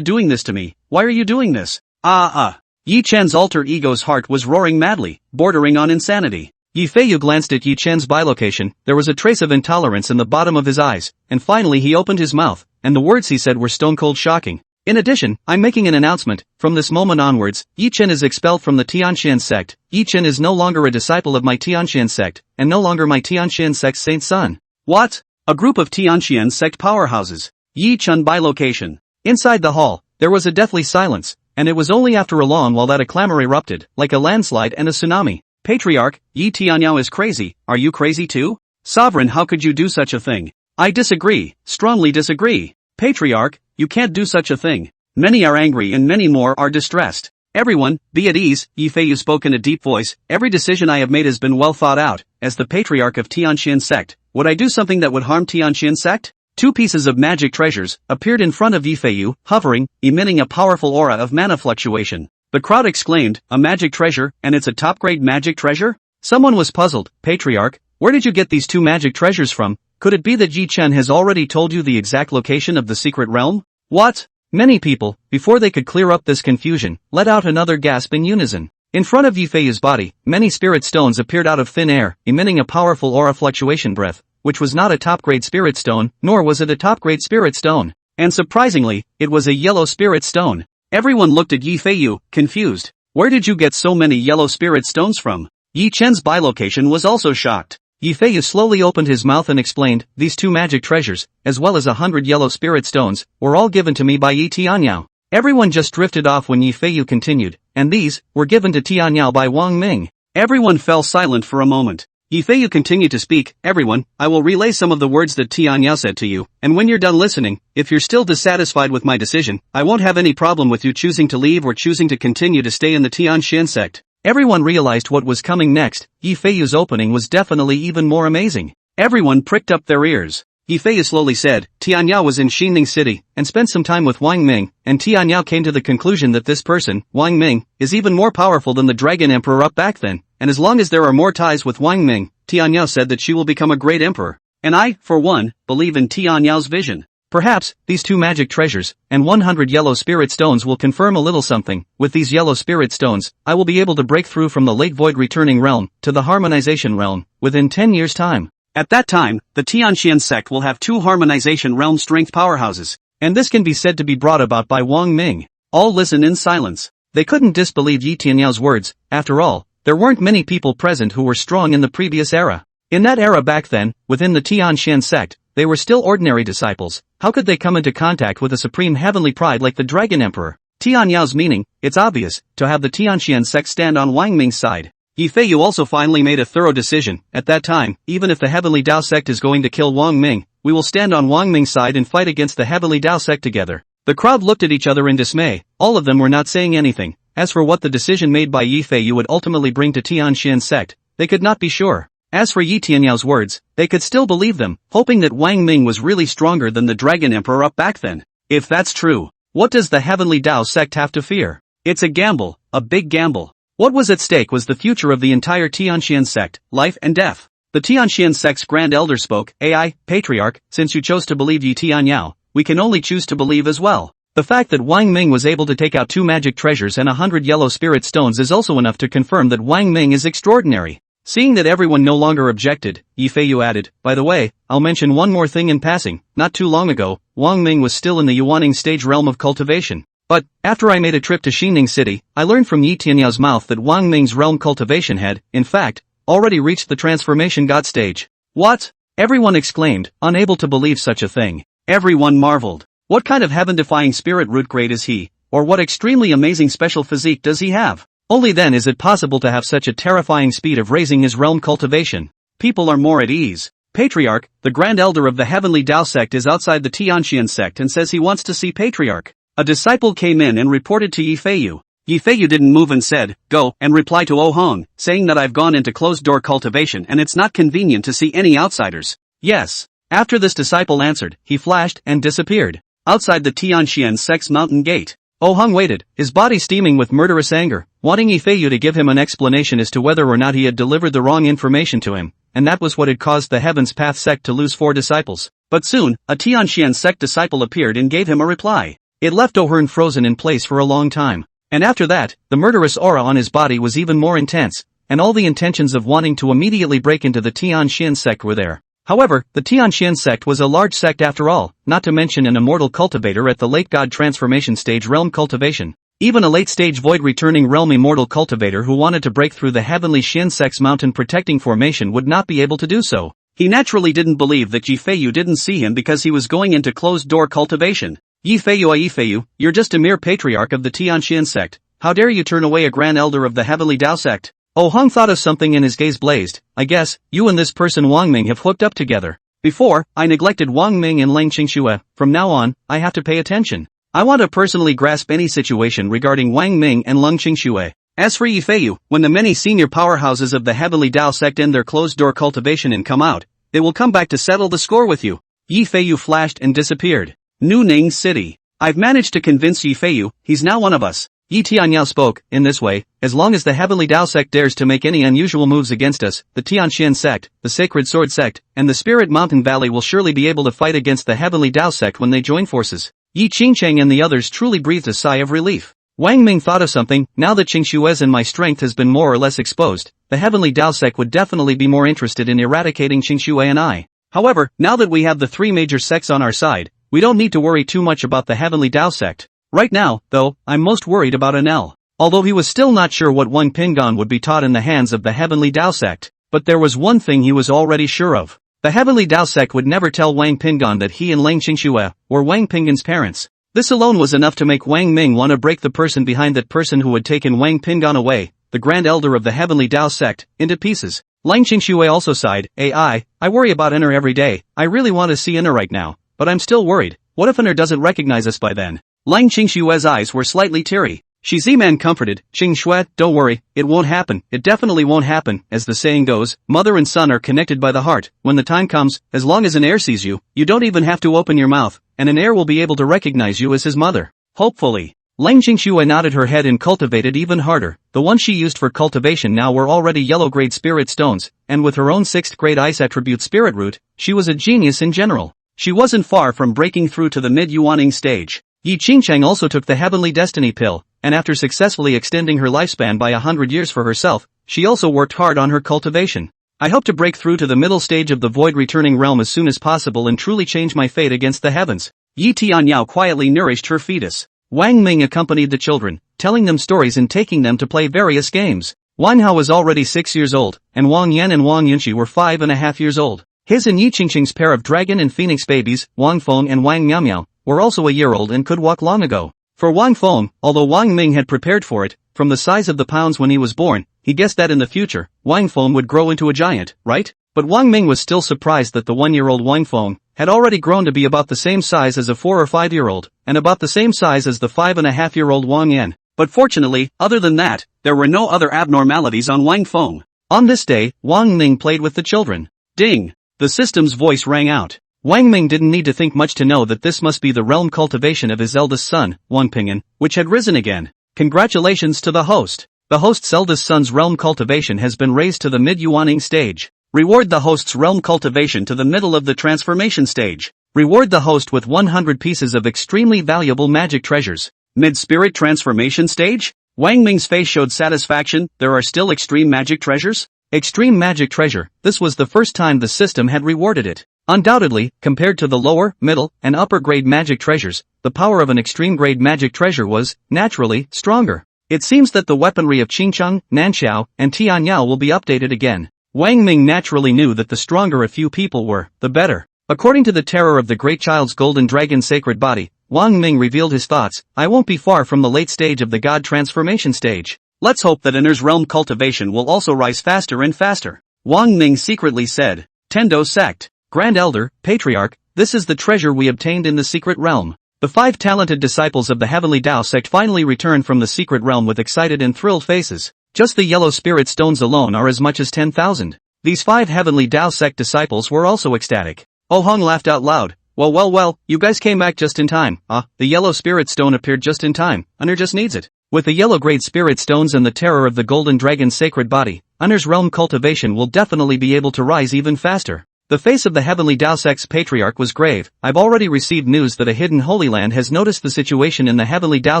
doing this to me? Why are you doing this? Yi Chen's alter ego's heart was roaring madly, bordering on insanity. Yi Feiyu glanced at Yi Chen's bilocation, there was a trace of intolerance in the bottom of his eyes, and finally he opened his mouth, and the words he said were stone-cold shocking. In addition, I'm making an announcement, from this moment onwards, Yi Chen is expelled from the Tianxian sect. Yi Chen is no longer a disciple of my Tianxian sect, and no longer my Tianxian sect's saint son. What? A group of Tianxian sect powerhouses. Yi Chen bilocation. Inside the hall, there was a deathly silence, and it was only after a long while that a clamor erupted, like a landslide and a tsunami. Patriarch, Yi Tianyao is crazy, are you crazy too? Sovereign, how could you do such a thing? I disagree, strongly disagree. Patriarch, you can't do such a thing. Many are angry and many more are distressed. Everyone, be at ease, Yi Feiyu spoke in a deep voice, every decision I have made has been well thought out. As the Patriarch of Tianxian sect, would I do something that would harm Tianxian sect? Two pieces of magic treasures appeared in front of Yi Feiyu, hovering, emitting a powerful aura of mana fluctuation. The crowd exclaimed, a magic treasure, and it's a top-grade magic treasure? Someone was puzzled, Patriarch, where did you get these two magic treasures from? Could it be that Yi Chen has already told you the exact location of the secret realm? What? Many people, before they could clear up this confusion, let out another gasp in unison. In front of Yi Feiyu's body, many spirit stones appeared out of thin air, emitting a powerful aura fluctuation breath, which was not a top-grade spirit stone, nor was it a top-grade spirit stone. And surprisingly, it was a yellow spirit stone. Everyone looked at Yi Feiyu, confused. Where did you get so many yellow spirit stones from? Yi Chen's bilocation was also shocked. Yi Feiyu slowly opened his mouth and explained, these two magic treasures, as well as 100 yellow spirit stones, were all given to me by Yi Tianyao. Everyone just drifted off when Yi Feiyu continued, and these were given to Tianyao by Wang Ming. Everyone fell silent for a moment. Yi Feiyu continued to speak, everyone, I will relay some of the words that Tianyao said to you, and when you're done listening, if you're still dissatisfied with my decision, I won't have any problem with you choosing to leave or choosing to continue to stay in the Tianxian sect. Everyone realized what was coming next. Yi Feiyu's opening was definitely even more amazing. Everyone pricked up their ears. Yi Feiyu slowly said, Tianyao was in Xinning City, and spent some time with Wang Ming, and Tianyao came to the conclusion that this person, Wang Ming, is even more powerful than the Dragon Emperor up back then, and as long as there are more ties with Wang Ming, Tianyao said that she will become a great emperor. And I, for one, believe in Tianyao's vision. Perhaps, these two magic treasures, and 100 yellow spirit stones will confirm a little something. With these yellow spirit stones, I will be able to break through from the late void returning realm, to the harmonization realm, within 10 years' time. At that time, the Tianxian sect will have two harmonization realm strength powerhouses, and this can be said to be brought about by Wang Ming. All listened in silence. They couldn't disbelieve Yi Tianyao's words. After all, there weren't many people present who were strong in the previous era. In that era back then, within the Tianxian sect, they were still ordinary disciples. How could they come into contact with a supreme heavenly pride like the Dragon Emperor? Tianyao's meaning, it's obvious, to have the Tianxian sect stand on Wang Ming's side. Yi Feiyu also finally made a thorough decision. At that time, even if the Heavenly Dao sect is going to kill Wang Ming, we will stand on Wang Ming's side and fight against the Heavenly Dao sect together. The crowd looked at each other in dismay. All of them were not saying anything. As for what the decision made by Yi Feiyu would ultimately bring to Tianxian sect, they could not be sure. As for Yi Tianyao's words, they could still believe them, hoping that Wang Ming was really stronger than the Dragon Emperor up back then. If that's true, what does the Heavenly Dao sect have to fear? It's a gamble, a big gamble. What was at stake was the future of the entire Tianxian sect, life and death. The Tianxian sect's Grand Elder spoke, AI, Patriarch, since you chose to believe Yi Tianyao, we can only choose to believe as well. The fact that Wang Ming was able to take out 2 magic treasures and 100 yellow spirit stones is also enough to confirm that Wang Ming is extraordinary. Seeing that everyone no longer objected, Yifeiyu added, by the way, I'll mention one more thing in passing. Not too long ago, Wang Ming was still in the Yuaning stage realm of cultivation. But, after I made a trip to Xining City, I learned from Yi Tianyao's mouth that Wang Ming's realm cultivation had, in fact, already reached the transformation god stage. What? Everyone exclaimed, unable to believe such a thing. Everyone marveled. What kind of heaven-defying spirit root grade is he, or what extremely amazing special physique does he have? Only then is it possible to have such a terrifying speed of raising his realm cultivation. People are more at ease. Patriarch, the Grand Elder of the Heavenly Tao sect, is outside the Tianxian sect and says he wants to see Patriarch. A disciple came in and reported to Yifeiyu. Yifeiyu didn't move and said, "Go," and reply to Oh Hong, saying that I've gone into closed-door cultivation and it's not convenient to see any outsiders. Yes. After this disciple answered, he flashed and disappeared. Outside the Tianxian sect's mountain gate, Oh Hong waited, his body steaming with murderous anger, wanting Yifeiyu to give him an explanation as to whether or not he had delivered the wrong information to him, and that was what had caused the Heaven's Path sect to lose 4 disciples. But soon, a Tianxian sect disciple appeared and gave him a reply. It left Oh Hong frozen in place for a long time. And after that, the murderous aura on his body was even more intense, and all the intentions of wanting to immediately break into the Tianxian sect were there. However, the Tianxian sect was a large sect after all, not to mention an immortal cultivator at the late god transformation stage realm cultivation. Even a late-stage void-returning realm immortal cultivator who wanted to break through the heavenly Xian sect's mountain-protecting formation would not be able to do so. He naturally didn't believe that Yifeiyu didn't see him because he was going into closed-door cultivation. Yifeiyu, you're just a mere patriarch of the Tianxian sect. How dare you turn away a grand elder of the Heavenly Tao sect? Oh Hong thought of something and his gaze blazed. I guess, you and this person Wang Ming have hooked up together. Before, I neglected Wang Ming and Lang Qingxue. From now on, I have to pay attention. I want to personally grasp any situation regarding Wang Ming and Lang Qingxue. As for Yifeiyu, when the many senior powerhouses of the Heavenly Tao sect end their closed-door cultivation and come out, they will come back to settle the score with you. Yifeiyu flashed and disappeared. New Ning City. I've managed to convince Yifeiyu, he's now one of us. Yi Tianyao spoke, in this way, as long as the Heavenly Tao sect dares to make any unusual moves against us, the Tianxian sect, the Sacred Sword sect, and the Spirit Mountain Valley will surely be able to fight against the Heavenly Tao sect when they join forces. Yi Qingcheng and the others truly breathed a sigh of relief. Wang Ming thought of something. Now that Qingshue's and my strength has been more or less exposed, the Heavenly Tao sect would definitely be more interested in eradicating Qingshue and I. However, now that we have the 3 major sects on our side, we don't need to worry too much about the Heavenly Tao sect. Right now, though, I'm most worried about Anel. Although he was still not sure what Wang Pingon would be taught in the hands of the Heavenly Tao sect, but there was one thing he was already sure of. The Heavenly Tao sect would never tell Wang Pingon that he and Lang Qingxue were Wang Pingon's parents. This alone was enough to make Wang Ming want to break the person behind that person who had taken Wang Pingon away, the Grand Elder of the Heavenly Tao sect, into pieces. Lang Qingxue also sighed. I worry about Inner every day. I really want to see Inner right now, but I'm still worried. What if Inner doesn't recognize us by then? Lang Qingshue's eyes were slightly teary. Shi Ziman comforted, Qingshue, don't worry, it won't happen, it definitely won't happen. As the saying goes, mother and son are connected by the heart. When the time comes, as long as an heir sees you, you don't even have to open your mouth, and an heir will be able to recognize you as his mother. Hopefully. Lang Qingxue nodded her head and cultivated even harder. The ones she used for cultivation now were already yellow-grade spirit stones, and with her own 6th-grade ice attribute spirit root, she was a genius in general. She wasn't far from breaking through to the mid-Yuaning stage. Yi Qingcheng also took the Heavenly Destiny Pill, and after successfully extending her lifespan by 100 years for herself, she also worked hard on her cultivation. I hope to break through to the middle stage of the void-returning realm as soon as possible and truly change my fate against the heavens. Yi Tianyao quietly nourished her fetus. Wang Ming accompanied the children, telling them stories and taking them to play various games. Wang Hao was already 6 years old, and Wang Yan and Wang Yunxi were 5.5 years old. His and Yi Qingcheng's pair of dragon and phoenix babies, Wang Feng and Wang Miaomiao, were also a year old and could walk long ago. For Wang Feng, although Wang Ming had prepared for it, from the size of the pounds when he was born, he guessed that in the future, Wang Feng would grow into a giant, right? But Wang Ming was still surprised that the 1-year-old Wang Feng had already grown to be about the same size as a 4 or 5-year-old, and about the same size as the 5.5-year-old Wang Yan. But fortunately, other than that, there were no other abnormalities on Wang Feng. On this day, Wang Ming played with the children. Ding! The system's voice rang out. Wang Ming didn't need to think much to know that this must be the realm cultivation of his eldest son, Wang Pingon, which had risen again. Congratulations to the host. The host's eldest son's realm cultivation has been raised to the mid-Yuaning stage. Reward the host's realm cultivation to the middle of the transformation stage. Reward the host with 100 pieces of extremely valuable magic treasures. Mid-spirit transformation stage? Wang Ming's face showed satisfaction. There are still extreme magic treasures? Extreme Magic Treasure. This was the first time the system had rewarded it. Undoubtedly, compared to the lower, middle, and upper grade magic treasures, the power of an extreme grade magic treasure was, naturally, stronger. It seems that the weaponry of Qingcheng, Nanxiao, and Tianyao will be updated again. Wang Ming naturally knew that the stronger a few people were, the better. According to the terror of the great child's golden dragon sacred body, Wang Ming revealed his thoughts. I won't be far from the late stage of the god transformation stage. Let's hope that Inner's realm cultivation will also rise faster and faster. Wang Ming secretly said. Tendo sect. Grand Elder, Patriarch, this is the treasure we obtained in the secret realm. The 5 talented disciples of the Heavenly Tao sect finally returned from the secret realm with excited and thrilled faces. Just the yellow spirit stones alone are as much as 10,000. These 5 Heavenly Tao sect disciples were also ecstatic. Oh Hong laughed out loud. Well, you guys came back just in time. The yellow spirit stone appeared just in time. Unner just needs it. With the yellow grade spirit stones and the terror of the golden dragon's sacred body, Unner's realm cultivation will definitely be able to rise even faster. The face of the Heavenly Tao sect's patriarch was grave. I've already received news that a hidden Holy Land has noticed the situation in the Heavenly Tao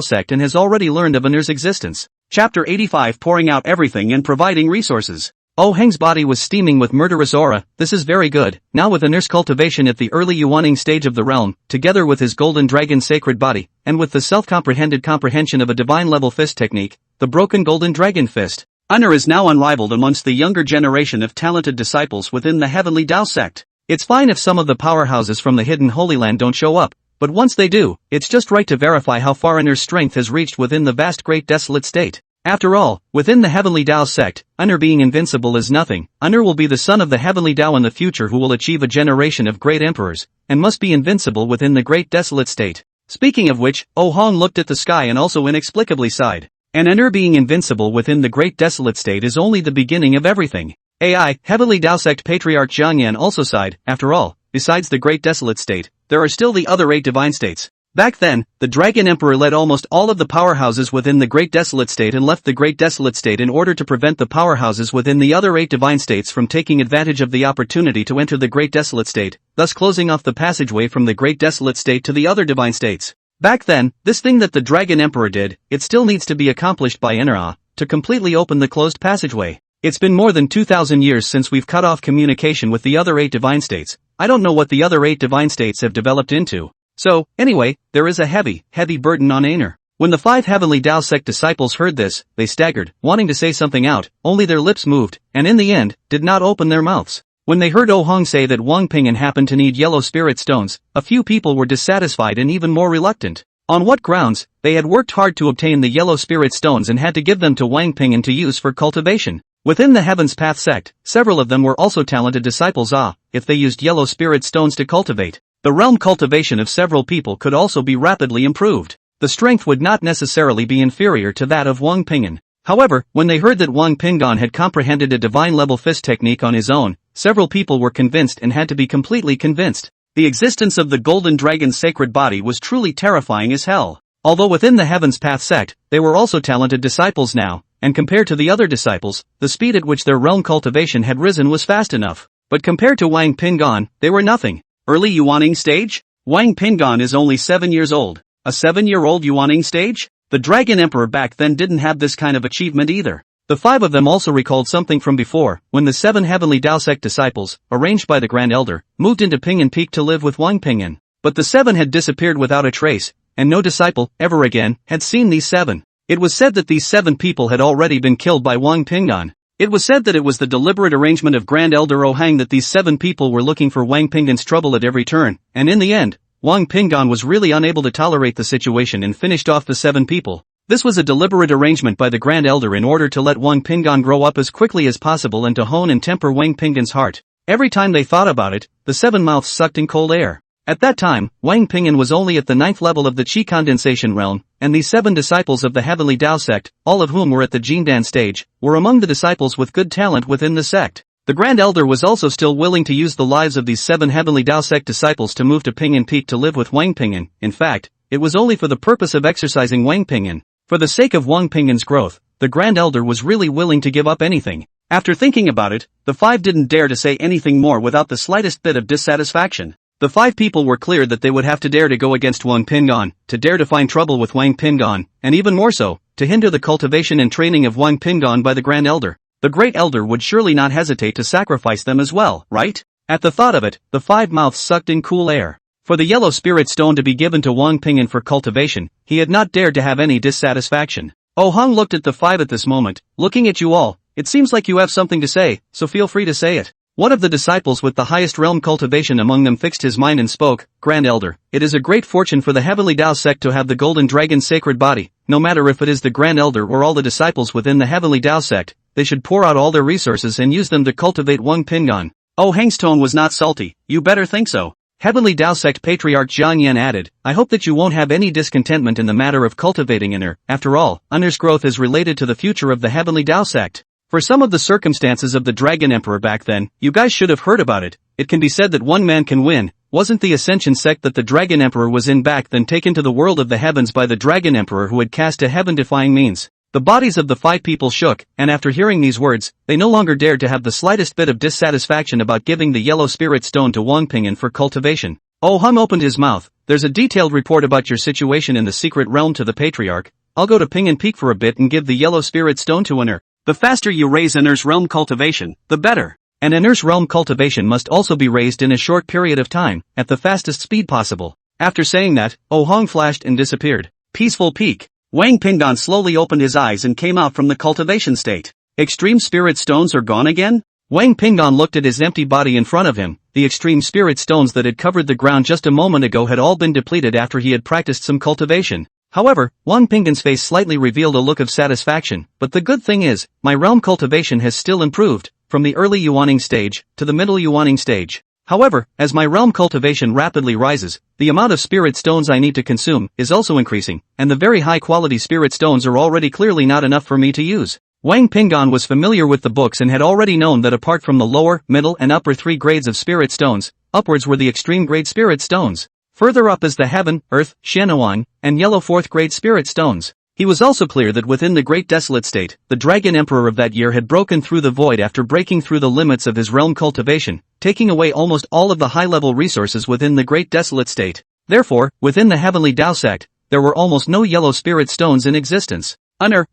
sect and has already learned of Unner's existence. Chapter 85 Pouring out everything and providing resources. Oh Heng's body was steaming with murderous aura. This is very good. Now with Unner's cultivation at the early Yuaning stage of the realm, together with his golden dragon sacred body, and with the self-comprehended comprehension of a divine level fist technique, the broken golden dragon fist, Unner is now unrivaled amongst the younger generation of talented disciples within the Heavenly Tao sect. It's fine if some of the powerhouses from the hidden Holy Land don't show up, but once they do, it's just right to verify how far Unner's strength has reached within the vast great desolate state. After all, within the Heavenly Tao sect, Unner being invincible is nothing. Unner will be the son of the Heavenly Tao in the future who will achieve a generation of great emperors, and must be invincible within the great desolate state. Speaking of which, Oh Hong looked at the sky and also inexplicably sighed. And Unner being invincible within the great desolate state is only the beginning of everything. AI, Heavenly Tao sect Patriarch Jiangyan also sighed. After all, besides the great desolate state, there are still the other 8 divine states. Back then, the Dragon Emperor led almost all of the powerhouses within the Great Desolate State and left the Great Desolate State in order to prevent the powerhouses within the other 8 divine states from taking advantage of the opportunity to enter the Great Desolate State, thus closing off the passageway from the Great Desolate State to the other divine states. Back then, this thing that the Dragon Emperor did, it still needs to be accomplished by Inra, to completely open the closed passageway. It's been more than 2,000 years since we've cut off communication with the other 8 divine states. I don't know what the other 8 divine states have developed into. So, anyway, there is a heavy burden on Aner. When the 5 Heavenly Tao sect disciples heard this, they staggered, wanting to say something out, only their lips moved, and in the end, did not open their mouths. When they heard Oh Hong say that Wang Ping'an happened to need yellow spirit stones, a few people were dissatisfied and even more reluctant. On what grounds? They had worked hard to obtain the yellow spirit stones and had to give them to Wang Ping'an to use for cultivation. Within the Heaven's Path sect, several of them were also talented disciples. If they used yellow spirit stones to cultivate, the realm cultivation of several people could also be rapidly improved. The strength would not necessarily be inferior to that of Wang Ping'an. However, when they heard that Wang Ping'an had comprehended a divine level fist technique on his own, several people were convinced and had to be completely convinced. The existence of the golden dragon's sacred body was truly terrifying as hell. Although within the Heaven's Path sect, they were also talented disciples now, and compared to the other disciples, the speed at which their realm cultivation had risen was fast enough. But compared to Wang Ping'an, they were nothing. Early Yuaning stage? Wang Ping'an is only 7 years old. A 7-year-old Yuaning stage? The Dragon Emperor back then didn't have this kind of achievement either. The 5 of them also recalled something from before, when the 7 Heavenly Tao sect disciples, arranged by the Grand Elder, moved into Ping'an Peak to live with Wang Ping'an. But the 7 had disappeared without a trace, and no disciple, ever again, had seen these 7. It was said that these 7 people had already been killed by Wang Ping'an. It was said that it was the deliberate arrangement of Grand Elder Ohang that these 7 people were looking for Wang Ping'an's trouble at every turn, and in the end, Wang Ping'an was really unable to tolerate the situation and finished off the 7 people. This was a deliberate arrangement by the Grand Elder in order to let Wang Ping'an grow up as quickly as possible and to hone and temper Wang Ping'an's heart. Every time they thought about it, the 7 mouths sucked in cold air. At that time, Wang Ping'an was only at the 9th level of the Qi condensation realm, and these 7 disciples of the Heavenly Tao sect, all of whom were at the Jindan stage, were among the disciples with good talent within the sect. The Grand Elder was also still willing to use the lives of these 7 Heavenly Tao sect disciples to move to Ping'an Peak to live with Wang Ping'an. In fact, it was only for the purpose of exercising Wang Ping'an. For the sake of Wang Ping'an's growth, the Grand Elder was really willing to give up anything. After thinking about it, the 5 didn't dare to say anything more without the slightest bit of dissatisfaction. The 5 people were clear that they would have to dare to go against Wang Ping'an, to dare to find trouble with Wang Ping'an, and even more so, to hinder the cultivation and training of Wang Ping'an by the Grand Elder. The Great Elder would surely not hesitate to sacrifice them as well, right? At the thought of it, the 5 mouths sucked in cool air. For the yellow spirit stone to be given to Wang Ping'an for cultivation, he had not dared to have any dissatisfaction. Oh Hong looked at the 5 at this moment, looking at you all. It seems like you have something to say, so feel free to say it. One of the disciples with the highest realm cultivation among them fixed his mind and spoke, Grand Elder, it is a great fortune for the Heavenly Tao sect to have the Golden Dragon's sacred body. No matter if it is the Grand Elder or all the disciples within the Heavenly Tao sect, they should pour out all their resources and use them to cultivate Wang Ping'an. Oh Hang's tone was not salty, you better think so. Heavenly Tao sect Patriarch Jiang Yan added, I hope that you won't have any discontentment in the matter of cultivating Inner. After all, Inner's growth is related to the future of the Heavenly Tao sect. For some of the circumstances of the Dragon Emperor back then, you guys should have heard about it. It can be said that one man can win. Wasn't the Ascension sect that the Dragon Emperor was in back then taken to the world of the heavens by the Dragon Emperor who had cast a heaven-defying means? The bodies of the 5 people shook, and after hearing these words, they no longer dared to have the slightest bit of dissatisfaction about giving the yellow spirit stone to Wang Ping'an for cultivation. Oh Hung opened his mouth. There's a detailed report about your situation in the secret realm to the Patriarch. I'll go to Ping'an Peak for a bit and give the yellow spirit stone to Inner. The faster you raise Inner's realm cultivation, the better. And Inner's realm cultivation must also be raised in a short period of time, at the fastest speed possible. After saying that, Oh Hong flashed and disappeared. Peaceful Peak. Wang Ping'an slowly opened his eyes and came out from the cultivation state. Extreme spirit stones are gone again? Wang Ping'an looked at his empty body in front of him. The extreme spirit stones that had covered the ground just a moment ago had all been depleted after he had practiced some cultivation. However, Wang Ping'an's face slightly revealed a look of satisfaction, but the good thing is, my realm cultivation has still improved, from the early yuaning stage, to the middle yuaning stage. However, as my realm cultivation rapidly rises, the amount of spirit stones I need to consume is also increasing, and the very high-quality spirit stones are already clearly not enough for me to use. Wang Ping'an was familiar with the books and had already known that apart from the lower, middle and upper 3 grades of spirit stones, upwards were the extreme grade spirit stones. Further up is the Heaven, Earth, Shanawang, and Yellow 4th grade spirit stones. He was also clear that within the Great Desolate State, the Dragon Emperor of that year had broken through the void after breaking through the limits of his realm cultivation, taking away almost all of the high-level resources within the Great Desolate State. Therefore, within the Heavenly Tao sect, there were almost no yellow spirit stones in existence.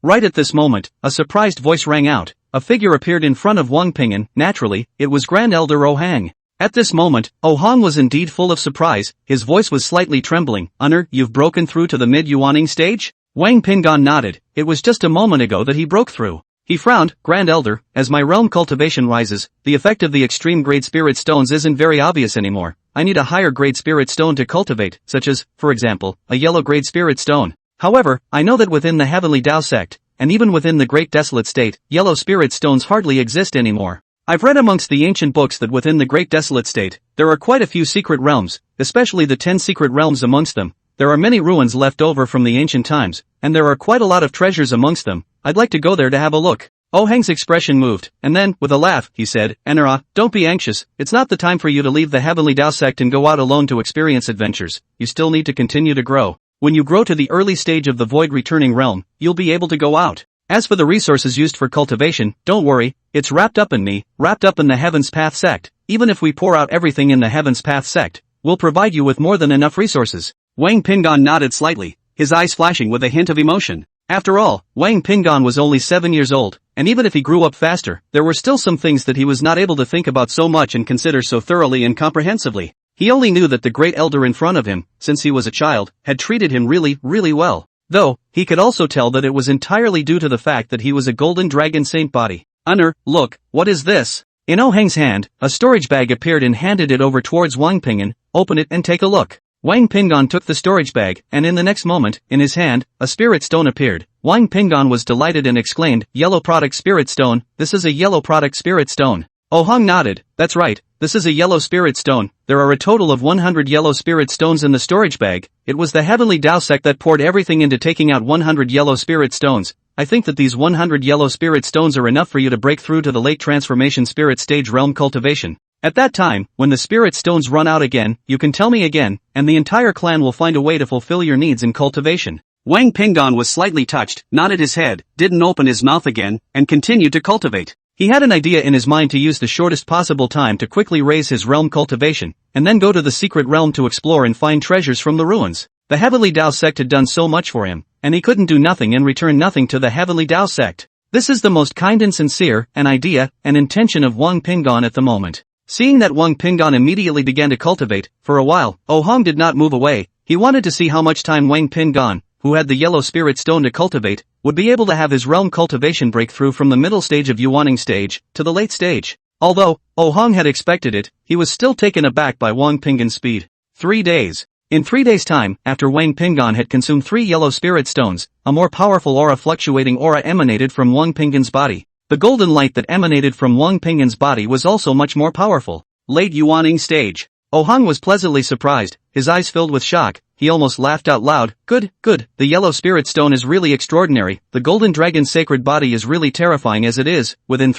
Right at this moment, a surprised voice rang out. A figure appeared in front of Wang Ping'an. Naturally, it was Grand Elder Oh Hang. At this moment, Oh Hong was indeed full of surprise. His voice was slightly trembling. You've broken through to the mid-yuaning stage? Wang Ping'an nodded. It was just a moment ago that he broke through. He frowned. Grand Elder, as my realm cultivation rises, the effect of the extreme grade spirit stones isn't very obvious anymore. I need a higher grade spirit stone to cultivate, such as, for example, a yellow grade spirit stone. However, I know that within the Heavenly Tao sect, and even within the Great Desolate State, yellow spirit stones hardly exist anymore. I've read amongst the ancient books that within the Great Desolate State, there are quite a few secret realms, especially the 10 secret realms amongst them. There are many ruins left over from the ancient times, and there are quite a lot of treasures amongst them. I'd like to go there to have a look. Oh Hang's expression moved, and then, with a laugh, he said, don't be anxious, it's not the time for you to leave the Heavenly Tao sect and go out alone to experience adventures. You still need to continue to grow. When you grow to the early stage of the void returning realm, you'll be able to go out. As for the resources used for cultivation, don't worry, it's wrapped up in me, wrapped up in the Heaven's Path sect. Even if we pour out everything in the Heaven's Path sect, we'll provide you with more than enough resources. Wang Ping'an nodded slightly, his eyes flashing with a hint of emotion. After all, Wang Ping'an was only 7 years old, and even if he grew up faster, there were still some things that he was not able to think about so much and consider so thoroughly and comprehensively. He only knew that the Great Elder in front of him, since he was a child, had treated him really, really well. Though, he could also tell that it was entirely due to the fact that he was a golden dragon saint body. Look, what is this? In Oh Hang's hand, a storage bag appeared and handed it over towards Wang Ping'an. Open it and take a look. Wang Ping'an took the storage bag, and in the next moment, in his hand, a spirit stone appeared. Wang Ping'an was delighted and exclaimed, Yellow product spirit stone, this is a yellow product spirit stone. Oh Hang nodded, that's right, this is a yellow spirit stone. There are a total of 100 yellow spirit stones in the storage bag. It was the Heavenly Tao sect that poured everything into taking out 100 yellow spirit stones. I think that these 100 yellow spirit stones are enough for you to break through to the late transformation spirit stage realm cultivation. At that time, when the spirit stones run out again, you can tell me again, and the entire clan will find a way to fulfill your needs in cultivation. Wang Ping'an was slightly touched, nodded his head, didn't open his mouth again, and continued to cultivate. He had an idea in his mind to use the shortest possible time to quickly raise his realm cultivation, and then go to the secret realm to explore and find treasures from the ruins. The Heavenly Tao sect had done so much for him, and he couldn't do nothing and return nothing to the Heavenly Tao sect. This is the most kind and sincere an idea and intention of Wang Pinggan at the moment. Seeing that Wang Pinggan immediately began to cultivate, for a while, Oh Hong did not move away. He wanted to see how much time Wang Pinggan, who had the yellow spirit stone to cultivate, would be able to have his realm cultivation break through from the middle stage of Yuaning stage to the late stage. Although Oh Hong had expected it, he was still taken aback by Wang Pinggan's speed. 3 days. In 3 days' time, after Wang Pinggan had consumed 3 yellow spirit stones, a more powerful fluctuating aura emanated from Wang Pinggan's body. The golden light that emanated from Wang Pinggan's body was also much more powerful. Late Yuaning stage. Oh Hong was pleasantly surprised, his eyes filled with shock. He almost laughed out loud. Good, the yellow spirit stone is really extraordinary, the golden dragon's sacred body is really terrifying as it is. Within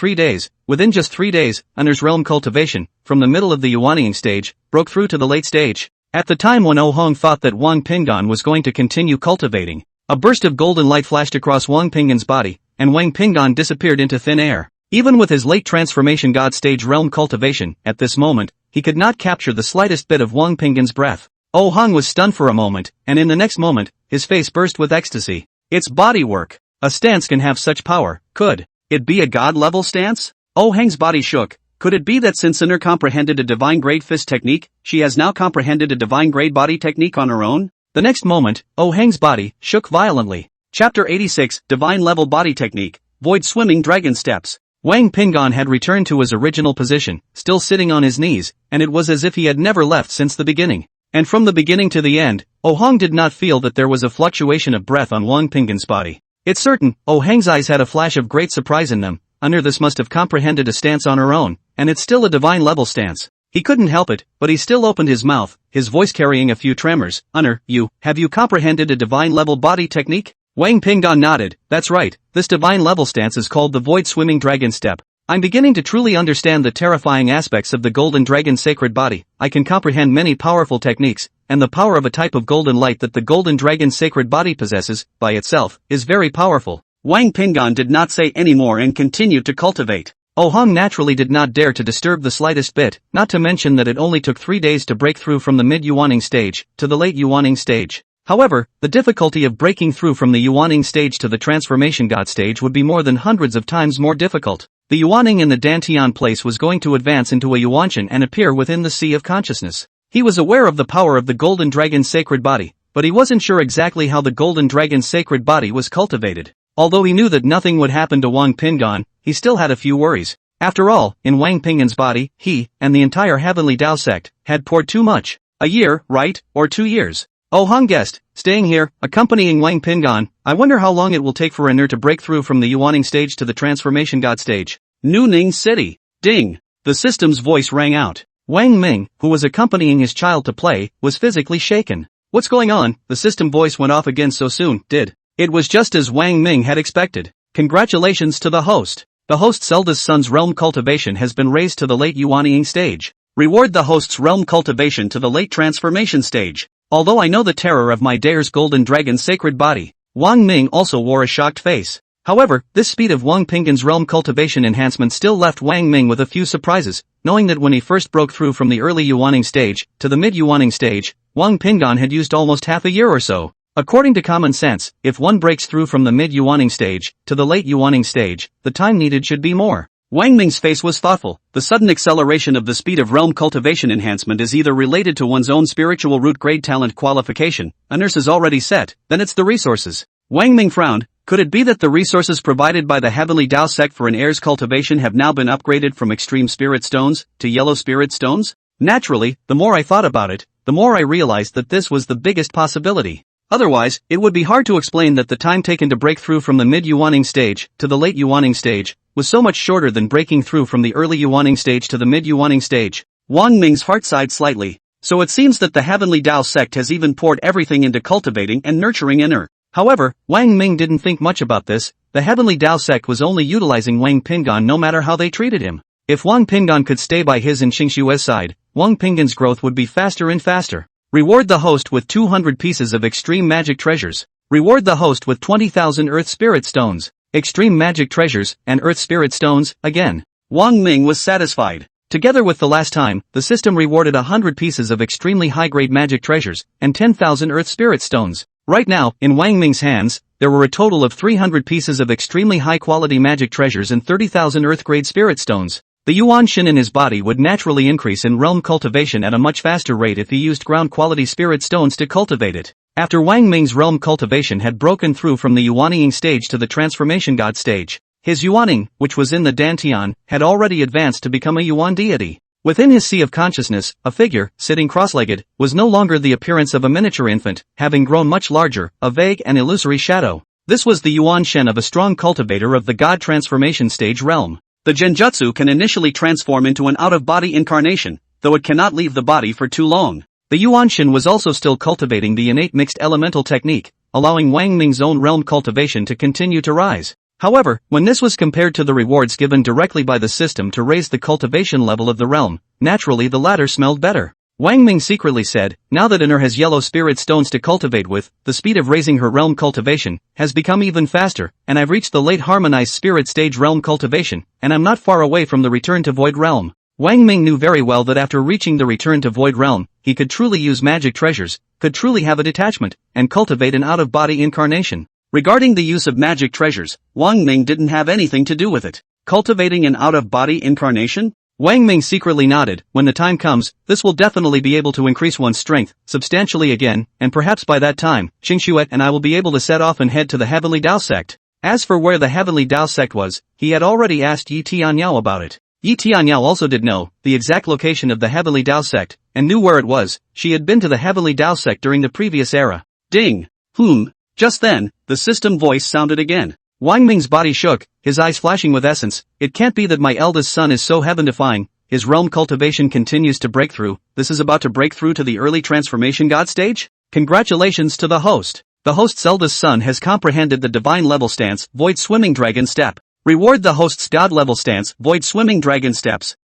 just 3 days, Uner's realm cultivation, from the middle of the Yuaning stage, broke through to the late stage. At the time when Oh Hong thought that Wang Pinggan was going to continue cultivating, a burst of golden light flashed across Wang Pinggan's body, and Wang Pinggan disappeared into thin air. Even with his late transformation god stage realm cultivation, at this moment, he could not capture the slightest bit of Wang Pinggan's breath. Oh Hong was stunned for a moment, and in the next moment, his face burst with ecstasy. It's body work. A stance can have such power. Could it be a god-level stance? Oh Hong's body shook. Could it be that since Uner comprehended a divine grade fist technique, she has now comprehended a divine grade body technique on her own? The next moment, Oh Hong's body shook violently. Chapter 86, Divine Level Body Technique, Void Swimming Dragon Steps. Wang Pinggan had returned to his original position, still sitting on his knees, and it was as if he had never left since the beginning. And from the beginning to the end, Oh Hong did not feel that there was a fluctuation of breath on Wang Pinggan's body. It's certain, Oh Hong's eyes had a flash of great surprise in them. Uner this must have comprehended a stance on her own, and it's still a divine level stance. He couldn't help it, but he still opened his mouth, his voice carrying a few tremors. Uner, have you comprehended a divine level body technique? Wang Pinggan nodded. That's right, this divine level stance is called the Void Swimming Dragon Step. I'm beginning to truly understand the terrifying aspects of the Golden Dragon's sacred body. I can comprehend many powerful techniques, and the power of a type of golden light that the Golden Dragon's sacred body possesses, by itself, is very powerful. Wang Pinggan did not say any more and continued to cultivate. Oh Hong naturally did not dare to disturb the slightest bit, not to mention that it only took 3 days to break through from the mid-Yuaning stage to the late Yuaning stage. However, the difficulty of breaking through from the Yuaning stage to the transformation god stage would be more than hundreds of times more difficult. The Yuaning in the Dantian place was going to advance into a Yuanshan and appear within the sea of consciousness. He was aware of the power of the Golden Dragon's sacred body, but he wasn't sure exactly how the Golden Dragon's sacred body was cultivated. Although he knew that nothing would happen to Wang Pinggan, he still had a few worries. After all, in Wang Pinggan's body, he, and the entire Heavenly Tao sect, had poured too much. A year, right, or 2 years? Oh Hong guessed, staying here, accompanying Wang Pinggan. I wonder how long it will take for Uner to break through from the Yuaning stage to the transformation god stage. Nu Ning City. Ding. The system's voice rang out. Wang Ming, who was accompanying his child to play, was physically shaken. What's going on? The system voice went off again so soon, did. It was just as Wang Ming had expected. Congratulations to the host. The host's eldest son's realm cultivation has been raised to the late Yuaning stage. Reward the host's realm cultivation to the late transformation stage. Although I know the terror of my dare's golden dragon's sacred body, Wang Ming also wore a shocked face. However, this speed of Wang Pinggan's realm cultivation enhancement still left Wang Ming with a few surprises, knowing that when he first broke through from the early Yuaning stage to the mid-Yuaning stage, Wang Pinggan had used almost half a year or so. According to common sense, if one breaks through from the mid-Yuaning stage to the late Yuaning stage, the time needed should be more. Wang Ming's face was thoughtful. The sudden acceleration of the speed of realm cultivation enhancement is either related to one's own spiritual root grade talent qualification, a nurse is already set, then it's the resources. Wang Ming frowned. Could it be that the resources provided by the Heavenly Tao sect for an heir's cultivation have now been upgraded from extreme spirit stones to yellow spirit stones? Naturally, the more I thought about it, the more I realized that this was the biggest possibility. Otherwise, it would be hard to explain that the time taken to break through from the mid-Yuaning stage to the late Yuaning stage was so much shorter than breaking through from the early Yuaning stage to the mid-Yuaning stage. Wang Ming's heart sighed slightly. So it seems that the Heavenly Tao sect has even poured everything into cultivating and nurturing Uner. However, Wang Ming didn't think much about this. The Heavenly Tao sect was only utilizing Wang Pinggan no matter how they treated him. If Wang Pinggan could stay by his and Xingshue's side, Wang Pinggan's growth would be faster and faster. Reward the host with 200 pieces of extreme magic treasures. Reward the host with 20,000 earth spirit stones. Extreme magic treasures and earth spirit stones, again. Wang Ming was satisfied. Together with the last time, the system rewarded 100 pieces of extremely high-grade magic treasures and 10,000 earth spirit stones. Right now, in Wang Ming's hands, there were a total of 300 pieces of extremely high-quality magic treasures and 30,000 Earth-grade spirit stones. The Yuan Shin in his body would naturally increase in realm cultivation at a much faster rate if he used ground-quality spirit stones to cultivate it. After Wang Ming's realm cultivation had broken through from the Yuaning stage to the transformation god stage, his Yuaning, which was in the Dantian, had already advanced to become a Yuan deity. Within his sea of consciousness, a figure, sitting cross-legged, was no longer the appearance of a miniature infant, having grown much larger, a vague and illusory shadow. This was the Yuan Shen of a strong cultivator of the god transformation stage realm. The genjutsu can initially transform into an out-of-body incarnation, though it cannot leave the body for too long. The Yuan Shen was also still cultivating the innate mixed elemental technique, allowing Wang Ming's own realm cultivation to continue to rise. However, when this was compared to the rewards given directly by the system to raise the cultivation level of the realm, naturally the latter smelled better. Wang Ming secretly said, now that Inner has yellow spirit stones to cultivate with, the speed of raising her realm cultivation has become even faster, and I've reached the late harmonized spirit stage realm cultivation, and I'm not far away from the return to void realm. Wang Ming knew very well that after reaching the return to void realm, he could truly use magic treasures, could truly have a detachment, and cultivate an out-of-body incarnation. Regarding the use of magic treasures, Wang Ming didn't have anything to do with it. Cultivating an out-of-body incarnation? Wang Ming secretly nodded. When the time comes, this will definitely be able to increase one's strength substantially again, and perhaps by that time, Xingxuet and I will be able to set off and head to the Heavenly Dao sect. As for where the Heavenly Dao sect was, he had already asked Yi Tianyao about it. Yi Tianyao also did know the exact location of the Heavenly Dao sect, and knew where it was. She had been to the Heavenly Dao sect during the previous era. Ding! Just then, the system voice sounded again. Wang Ming's body shook, his eyes flashing with essence. It can't be that my eldest son is so heaven-defying. His realm cultivation continues to break through. This is about to break through to the early transformation god stage? Congratulations to the host. The host's eldest son has comprehended the divine level stance, void swimming dragon step. Reward the host's god level stance, void swimming dragon steps.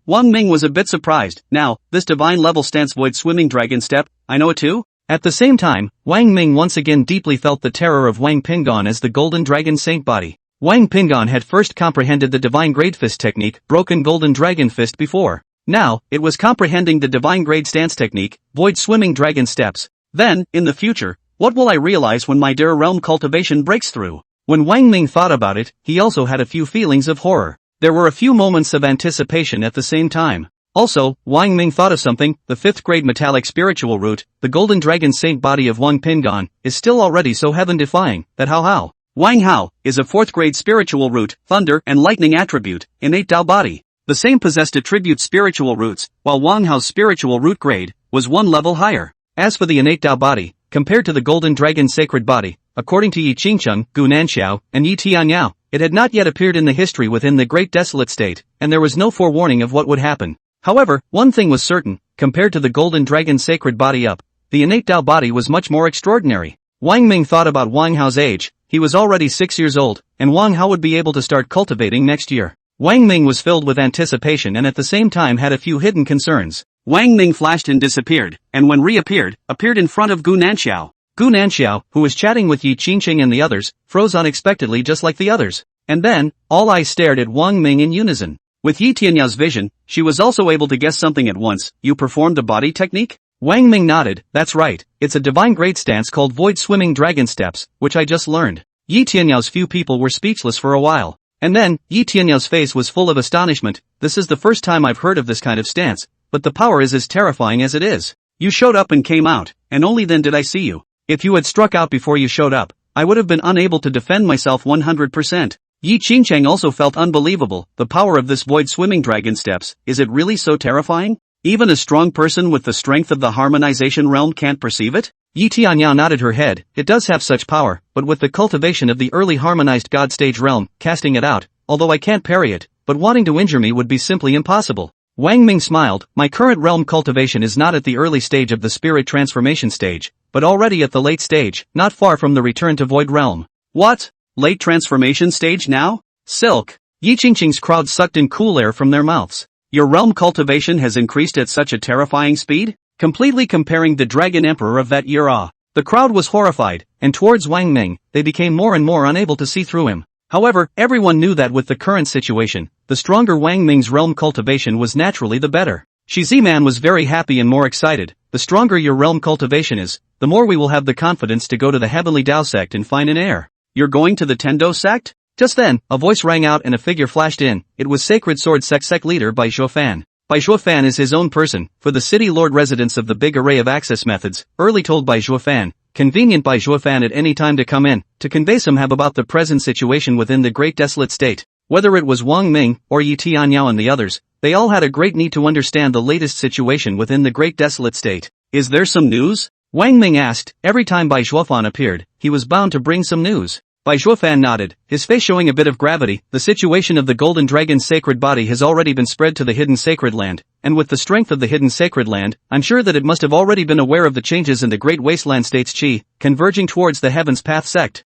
Wang Ming was a bit surprised. Now, this divine level stance void swimming dragon step, I know it too? At the same time, Wang Ming once again deeply felt the terror of Wang Pingon as the golden dragon saint body. Wang Pingon had first comprehended the divine grade fist technique, broken golden dragon fist before. Now, it was comprehending the divine grade stance technique, void swimming dragon steps. Then, in the future, what will I realize when my dear realm cultivation breaks through? When Wang Ming thought about it, he also had a few feelings of horror. There were a few moments of anticipation at the same time. Also, Wang Ming thought of something. The 5th grade metallic spiritual root, the golden dragon saint body of Wang Pingon, is still already so heaven-defying, that Hao Wang Hao, is a 4th grade spiritual root, thunder and lightning attribute, innate Dao body. The same possessed attribute spiritual roots, while Wang Hao's spiritual root grade, was one level higher. As for the innate Dao body, compared to the golden dragon sacred body, according to Yi Qingcheng, Gu Nanxiao, and Yi Tianyao, it had not yet appeared in the history within the Great Desolate State, and there was no forewarning of what would happen. However, one thing was certain, compared to the golden dragon sacred body the innate Dao body was much more extraordinary. Wang Ming thought about Wang Hao's age. He was already 6 years old, and Wang Hao would be able to start cultivating next year. Wang Ming was filled with anticipation and at the same time had a few hidden concerns. Wang Ming flashed and disappeared, and when reappeared, appeared in front of Gu Nanxiao. Gu Nanxiao, who was chatting with Yi Qingcheng and the others, froze unexpectedly just like the others. And then, all eyes stared at Wang Ming in unison. With Yi Tianyao's vision, she was also able to guess something at once. You performed the body technique? Wang Ming nodded. That's right, it's a divine grade stance called void swimming dragon steps, which I just learned. Yi Tianyao's few people were speechless for a while. And then, Yi Tianyao's face was full of astonishment. This is the first time I've heard of this kind of stance, but the power is as terrifying as it is. You showed up and came out, and only then did I see you. If you had struck out before you showed up, I would have been unable to defend myself 100%. Yi Qingcheng also felt unbelievable. The power of this void swimming dragon steps, is it really so terrifying? Even a strong person with the strength of the harmonization realm can't perceive it? Yi Tianyao nodded her head. It does have such power, but with the cultivation of the early harmonized god stage realm, casting it out, although I can't parry it, but wanting to injure me would be simply impossible. Wang Ming smiled. My current realm cultivation is not at the early stage of the spirit transformation stage, but already at the late stage, not far from the return to void realm. What? Late transformation stage now? Silk. Yi Qingqing's crowd sucked in cool air from their mouths. Your realm cultivation has increased at such a terrifying speed? Completely comparing the Dragon Emperor of that year. The crowd was horrified, and towards Wang Ming, they became more and more unable to see through him. However, everyone knew that with the current situation, the stronger Wang Ming's realm cultivation was naturally the better. Shi Z-Man was very happy and more excited. The stronger your realm cultivation is, the more we will have the confidence to go to the Heavenly Dao sect and find an heir. You're going to the Tendo sect? Just then, a voice rang out and a figure flashed in. It was Sacred Sword sect leader Bai Shuofan. Bai Shuofan is his own person, for the city lord residents of the big array of access methods, early told Bai Shuofan. Convenient Bai Shuofan at any time to come in, to convey some have about the present situation within the Great Desolate State. Whether it was Wang Ming, or Yi Tianyao and the others, they all had a great need to understand the latest situation within the Great Desolate State. Is there some news? Wang Ming asked. Every time Bai Shuofan appeared, he was bound to bring some news. Bai Shuofan nodded, his face showing a bit of gravity. The situation of the Golden Dragon's sacred body has already been spread to the Hidden Sacred Land, and with the strength of the Hidden Sacred Land, I'm sure that it must have already been aware of the changes in the Great Wasteland State's Qi, converging towards the Heaven's Path sect.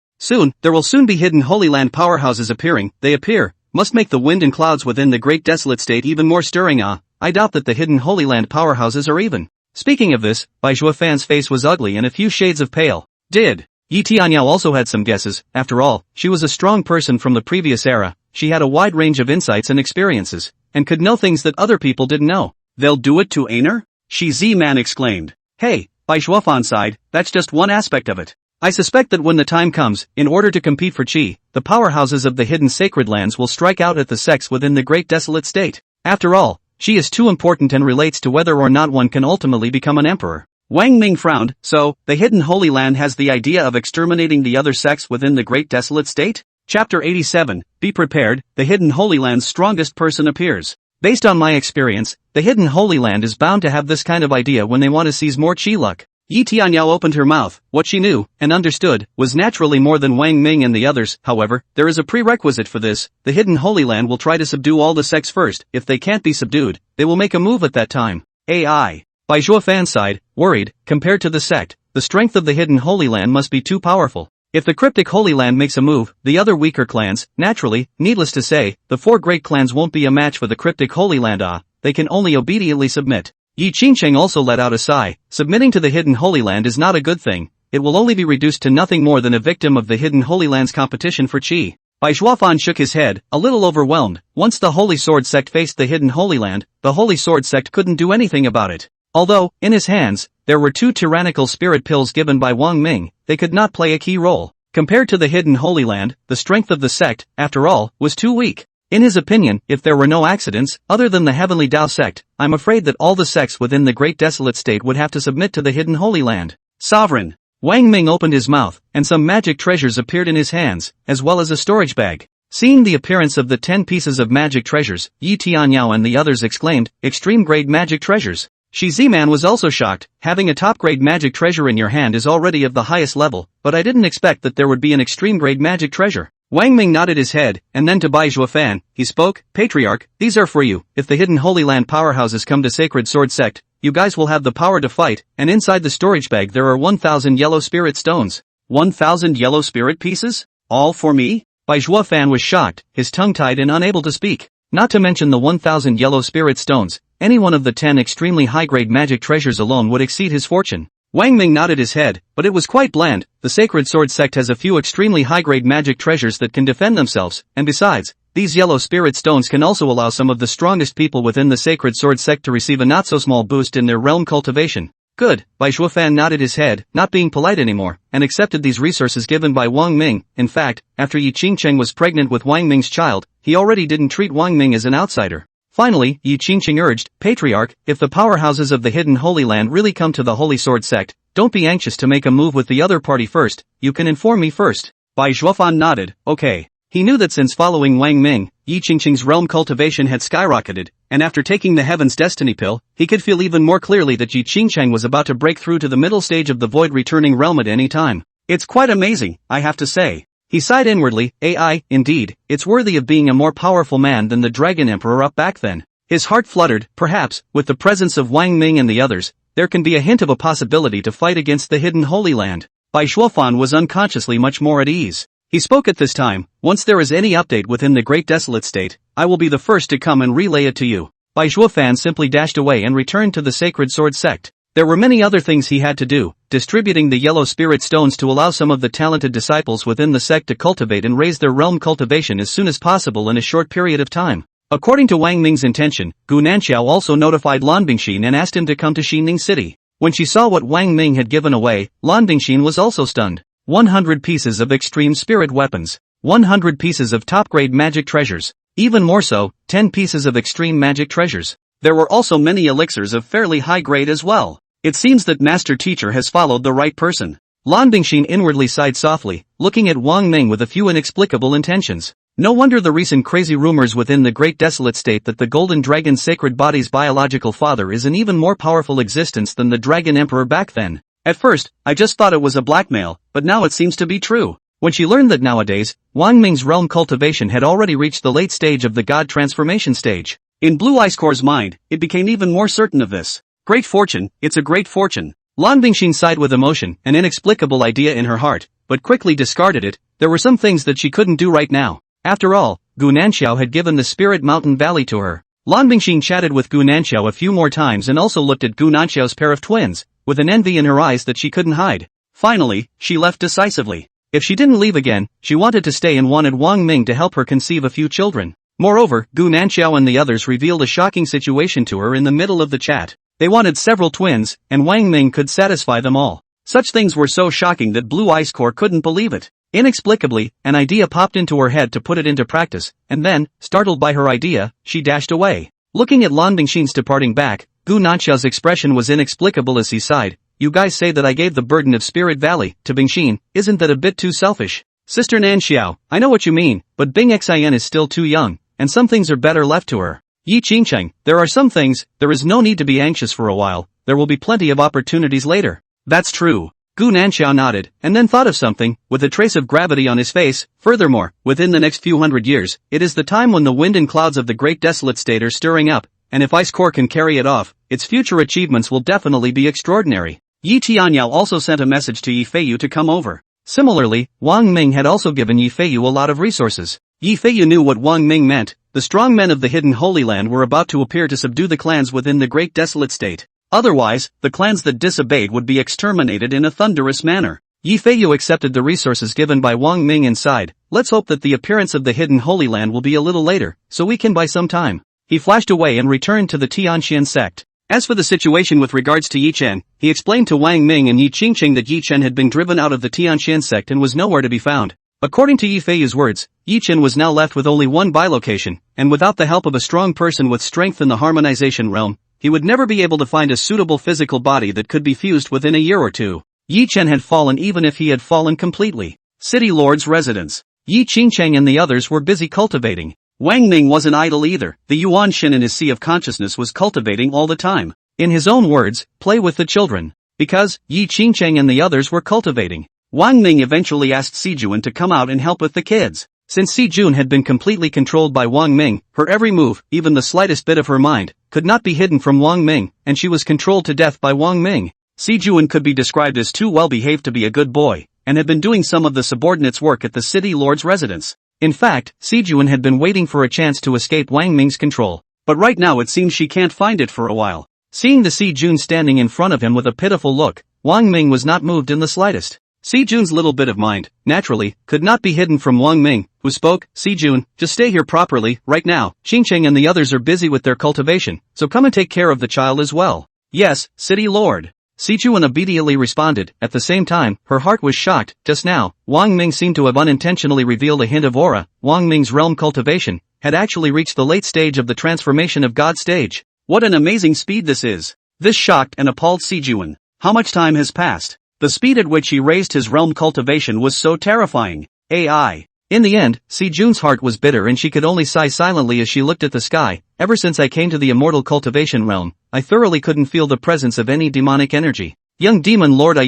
There will soon be Hidden Holy Land powerhouses appearing. They appear, must make the wind and clouds within the Great Desolate State even more stirring. I doubt that the Hidden Holy Land powerhouses are even. Speaking of this, Bai Shuofan's face was ugly and a few shades of pale. Did Yi Tianyao also had some guesses? After all, she was a strong person from the previous era. She had a wide range of insights and experiences, and could know things that other people didn't know. They'll do it to Aner? Shi Z-Man exclaimed. Hey, Bai Shuofan sighed, that's just one aspect of it. I suspect that when the time comes, in order to compete for Qi, the powerhouses of the Hidden Sacred Lands will strike out at the sects within the Great Desolate State. After all, Qi is too important and relates to whether or not one can ultimately become an emperor. Wang Ming frowned. So, the Hidden Holy Land has the idea of exterminating the other sects within the Great Desolate State? Chapter 87, Be prepared, the Hidden Holy Land's strongest person appears. Based on my experience, the Hidden Holy Land is bound to have this kind of idea when they want to seize more Qi luck. Yi Tianyao opened her mouth. What she knew, and understood, was naturally more than Wang Ming and the others. However, there is a prerequisite for this. The Hidden Holy Land will try to subdue all the sects first. If they can't be subdued, they will make a move at that time. AI. Bai Shuofan sighed, worried. Compared to the sect, the strength of the Hidden Holy Land must be too powerful. If the Cryptic Holy Land makes a move, the other weaker clans, naturally, needless to say, the four great clans won't be a match for the Cryptic Holy Land. They can only obediently submit. Yi Qingcheng also let out a sigh. Submitting to the Hidden Holy Land is not a good thing. It will only be reduced to nothing more than a victim of the Hidden Holy Land's competition for Qi. Bai Shuofan shook his head, a little overwhelmed. Once the Holy Sword sect faced the Hidden Holy Land, the Holy Sword sect couldn't do anything about it. Although, in his hands, there were 2 tyrannical spirit pills given by Wang Ming, they could not play a key role. Compared to the Hidden Holy Land, the strength of the sect, after all, was too weak. In his opinion, if there were no accidents, other than the Heavenly Dao sect, I'm afraid that all the sects within the Great Desolate State would have to submit to the Hidden Holy Land. Sovereign. Wang Ming opened his mouth, and some magic treasures appeared in his hands, as well as a storage bag. Seeing the appearance of the 10 pieces of magic treasures, Yi Tianyao and the others exclaimed, extreme-grade magic treasures. Shi Z-Man was also shocked. Having a top-grade magic treasure in your hand is already of the highest level, but I didn't expect that there would be an extreme-grade magic treasure. Wang Ming nodded his head, and then to Bai Shuofan, he spoke, Patriarch, these are for you. If the Hidden Holy Land powerhouses come to Sacred Sword sect, you guys will have the power to fight, and inside the storage bag there are 1,000 yellow spirit stones. 1,000 yellow spirit pieces? All for me? Bai Shuofan was shocked, his tongue tied and unable to speak. Not to mention the 1,000 yellow spirit stones, any one of the 10 extremely high-grade magic treasures alone would exceed his fortune. Wang Ming nodded his head, but it was quite bland. The Sacred Sword sect has a few extremely high-grade magic treasures that can defend themselves, and besides, these yellow spirit stones can also allow some of the strongest people within the Sacred Sword sect to receive a not-so-small boost in their realm cultivation. Good. Bai Shuofan nodded his head, not being polite anymore, and accepted these resources given by Wang Ming. In fact, after Yi Qingcheng was pregnant with Wang Ming's child, he already didn't treat Wang Ming as an outsider. Finally, Yi Qingcheng urged, Patriarch, if the powerhouses of the Hidden Holy Land really come to the Holy Sword sect, don't be anxious to make a move with the other party first, you can inform me first. Bai Shuofan nodded, okay. He knew that since following Wang Ming, Yi Qingcheng's realm cultivation had skyrocketed, and after taking the Heaven's Destiny Pill, he could feel even more clearly that Yi Qingcheng was about to break through to the middle stage of the Void returning realm at any time. It's quite amazing, I have to say. He sighed inwardly, AI, indeed, it's worthy of being a more powerful man than the Dragon Emperor up back then. His heart fluttered. Perhaps, with the presence of Wang Ming and the others, there can be a hint of a possibility to fight against the Hidden Holy Land. Bai Shuofan was unconsciously much more at ease. He spoke at this time, once there is any update within the Great Desolate State, I will be the first to come and relay it to you. Bai Shuofan simply dashed away and returned to the Sacred Sword sect. There were many other things he had to do, distributing the yellow spirit stones to allow some of the talented disciples within the sect to cultivate and raise their realm cultivation as soon as possible in a short period of time. According to Wang Ming's intention, Gu Nanxiao also notified Lan Bingxin and asked him to come to Xining City. When she saw what Wang Ming had given away, Lan Bingxin was also stunned. 100 pieces of extreme spirit weapons. 100 pieces of top-grade magic treasures. Even more so, 10 pieces of extreme magic treasures. There were also many elixirs of fairly high grade as well. It seems that Master Teacher has followed the right person. Lan Bingxin inwardly sighed softly, looking at Wang Ming with a few inexplicable intentions. No wonder the recent crazy rumors within the Great Desolate state that the Golden Dragon's sacred body's biological father is an even more powerful existence than the Dragon Emperor back then. At first, I just thought it was a blackmail, but now it seems to be true. When she learned that nowadays, Wang Ming's realm cultivation had already reached the late stage of the god transformation stage. In Blue Ice Core's mind, it became even more certain of this. Great fortune, it's a great fortune. Lan Bingxin sighed with emotion, an inexplicable idea in her heart, but quickly discarded it. There were some things that she couldn't do right now. After all, Gu Nanxiao had given the Spirit Mountain Valley to her. Lan Bingxin chatted with Gu Nanxiao a few more times and also looked at Gu Nanxiao's pair of twins, with an envy in her eyes that she couldn't hide. Finally, she left decisively. If she didn't leave again, she wanted to stay and wanted Wang Ming to help her conceive a few children. Moreover, Gu Nanxiao and the others revealed a shocking situation to her in the middle of the chat. They wanted several twins, and Wang Ming could satisfy them all. Such things were so shocking that Blue Ice Core couldn't believe it. Inexplicably, an idea popped into her head to put it into practice, and then, startled by her idea, she dashed away. Looking at Lan Bingxin's departing back, Gu Nanxiao's expression was inexplicable as he sighed. You guys say that I gave the burden of Spirit Valley to Bingxin, isn't that a bit too selfish? Sister Nanxiao, I know what you mean, but Bing Xin is still too young, and some things are better left to her. Yi Qingcheng, there are some things, there is no need to be anxious for a while, there will be plenty of opportunities later. That's true. Gu Nanxiao nodded, and then thought of something, with a trace of gravity on his face. Furthermore, within the next few hundred years, it is the time when the wind and clouds of the Great Desolate State are stirring up, and if Ice Core can carry it off, its future achievements will definitely be extraordinary. Yi Tianyao also sent a message to Yi Feiyu to come over. Similarly, Wang Ming had also given Yi Feiyu a lot of resources. Yi Feiyu knew what Wang Ming meant. The strong men of the hidden Holy Land were about to appear to subdue the clans within the Great Desolate State. Otherwise, the clans that disobeyed would be exterminated in a thunderous manner. Yi Feiyu accepted the resources given by Wang Ming and sighed. Let's hope that the appearance of the hidden Holy Land will be a little later, so we can buy some time. He flashed away and returned to the Tianxian sect. As for the situation with regards to Yi Chen, he explained to Wang Ming and Yi Qingcheng that Yi Chen had been driven out of the Tianxian sect and was nowhere to be found. According to Yi Feiyu's words, Yi Chen was now left with only one bilocation, and without the help of a strong person with strength in the harmonization realm, he would never be able to find a suitable physical body that could be fused within a year or two. Yi Chen had fallen even if he had fallen completely. City Lord's residence. Yi Qingcheng and the others were busy cultivating. Wang Ming wasn't idle either. The Yuan Shin in his sea of consciousness was cultivating all the time. In his own words, play with the children. Because Yi Qingcheng and the others were cultivating, Wang Ming eventually asked Si Jun to come out and help with the kids. Since Si Jun had been completely controlled by Wang Ming, her every move, even the slightest bit of her mind, could not be hidden from Wang Ming, and she was controlled to death by Wang Ming. Si Jun could be described as too well behaved to be a good boy, and had been doing some of the subordinates' work at the city lord's residence. In fact, Si Jun had been waiting for a chance to escape Wang Ming's control. But right now it seems she can't find it for a while. Seeing the Si Jun standing in front of him with a pitiful look, Wang Ming was not moved in the slightest. Si Jun's little bit of mind, naturally, could not be hidden from Wang Ming, who spoke. Si Jun, just stay here properly, right now. Qingcheng and the others are busy with their cultivation, so come and take care of the child as well. Yes, City Lord. Si Jun obediently responded. At the same time, her heart was shocked. Just now, Wang Ming seemed to have unintentionally revealed a hint of aura. Wang Ming's realm cultivation had actually reached the late stage of the transformation of God stage. What an amazing speed this is. This shocked and appalled Si Jun. How much time has passed? The speed at which he raised his realm cultivation was so terrifying. AI. In the end, Si Jun's heart was bitter and she could only sigh silently as she looked at the sky. Ever since I came to the immortal cultivation realm, I thoroughly couldn't feel the presence of any demonic energy. Young demon lord,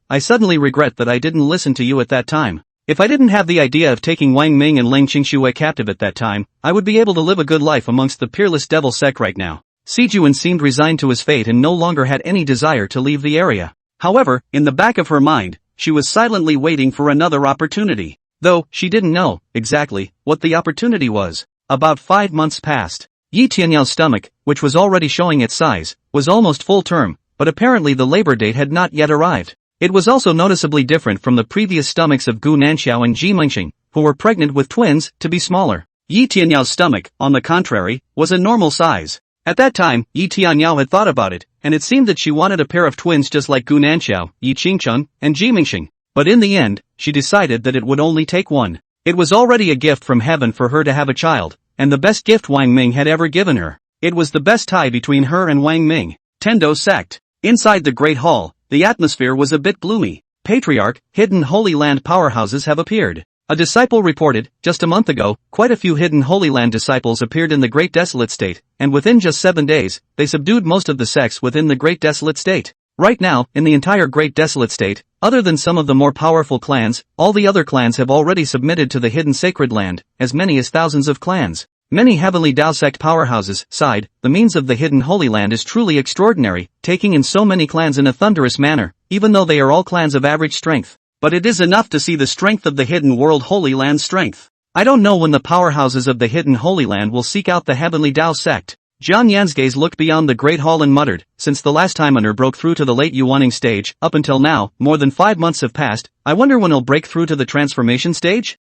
I suddenly regret that I didn't listen to you at that time. If I didn't have the idea of taking Wang Ming and Ling Qingxue captive at that time, I would be able to live a good life amongst the peerless devil sect right now. Si Jun seemed resigned to his fate and no longer had any desire to leave the area. However, in the back of her mind, she was silently waiting for another opportunity. Though, she didn't know, exactly, what the opportunity was. About 5 months passed. Yi Tianyao stomach, which was already showing its size, was almost full term, but apparently the labor date had not yet arrived. It was also noticeably different from the previous stomachs of Gu Nanxiao and Ji Mengxing, who were pregnant with twins, to be smaller. Yi Tianyao stomach, on the contrary, was a normal size. At that time, Yi Tianyao had thought about it, and it seemed that she wanted a pair of twins just like Gu Nanxiao, Yi Qingcheng, and Ji Mingxing. But in the end, she decided that it would only take one. It was already a gift from heaven for her to have a child, and the best gift Wang Ming had ever given her. It was the best tie between her and Wang Ming. Tendo sect. Inside the Great Hall, the atmosphere was a bit gloomy. Patriarch, hidden Holy Land powerhouses have appeared. A disciple reported, just a month ago, quite a few hidden Holy Land disciples appeared in the Great Desolate State, and within just 7 days, they subdued most of the sects within the Great Desolate State. Right now, in the entire Great Desolate State, other than some of the more powerful clans, all the other clans have already submitted to the hidden Sacred Land, as many as thousands of clans. Many heavenly Dao sect powerhouses sighed, the means of the hidden Holy Land is truly extraordinary, taking in so many clans in a thunderous manner, even though they are all clans of average strength. But it is enough to see the strength of the hidden world Holy Land strength. I don't know when the powerhouses of the hidden Holy Land will seek out the heavenly Dao sect. Jiang Yan's gaze looked beyond the Great Hall and muttered, since the last time Honor broke through to the late Yuaning stage, up until now, more than 5 months have passed, I wonder when he'll break through to the transformation stage?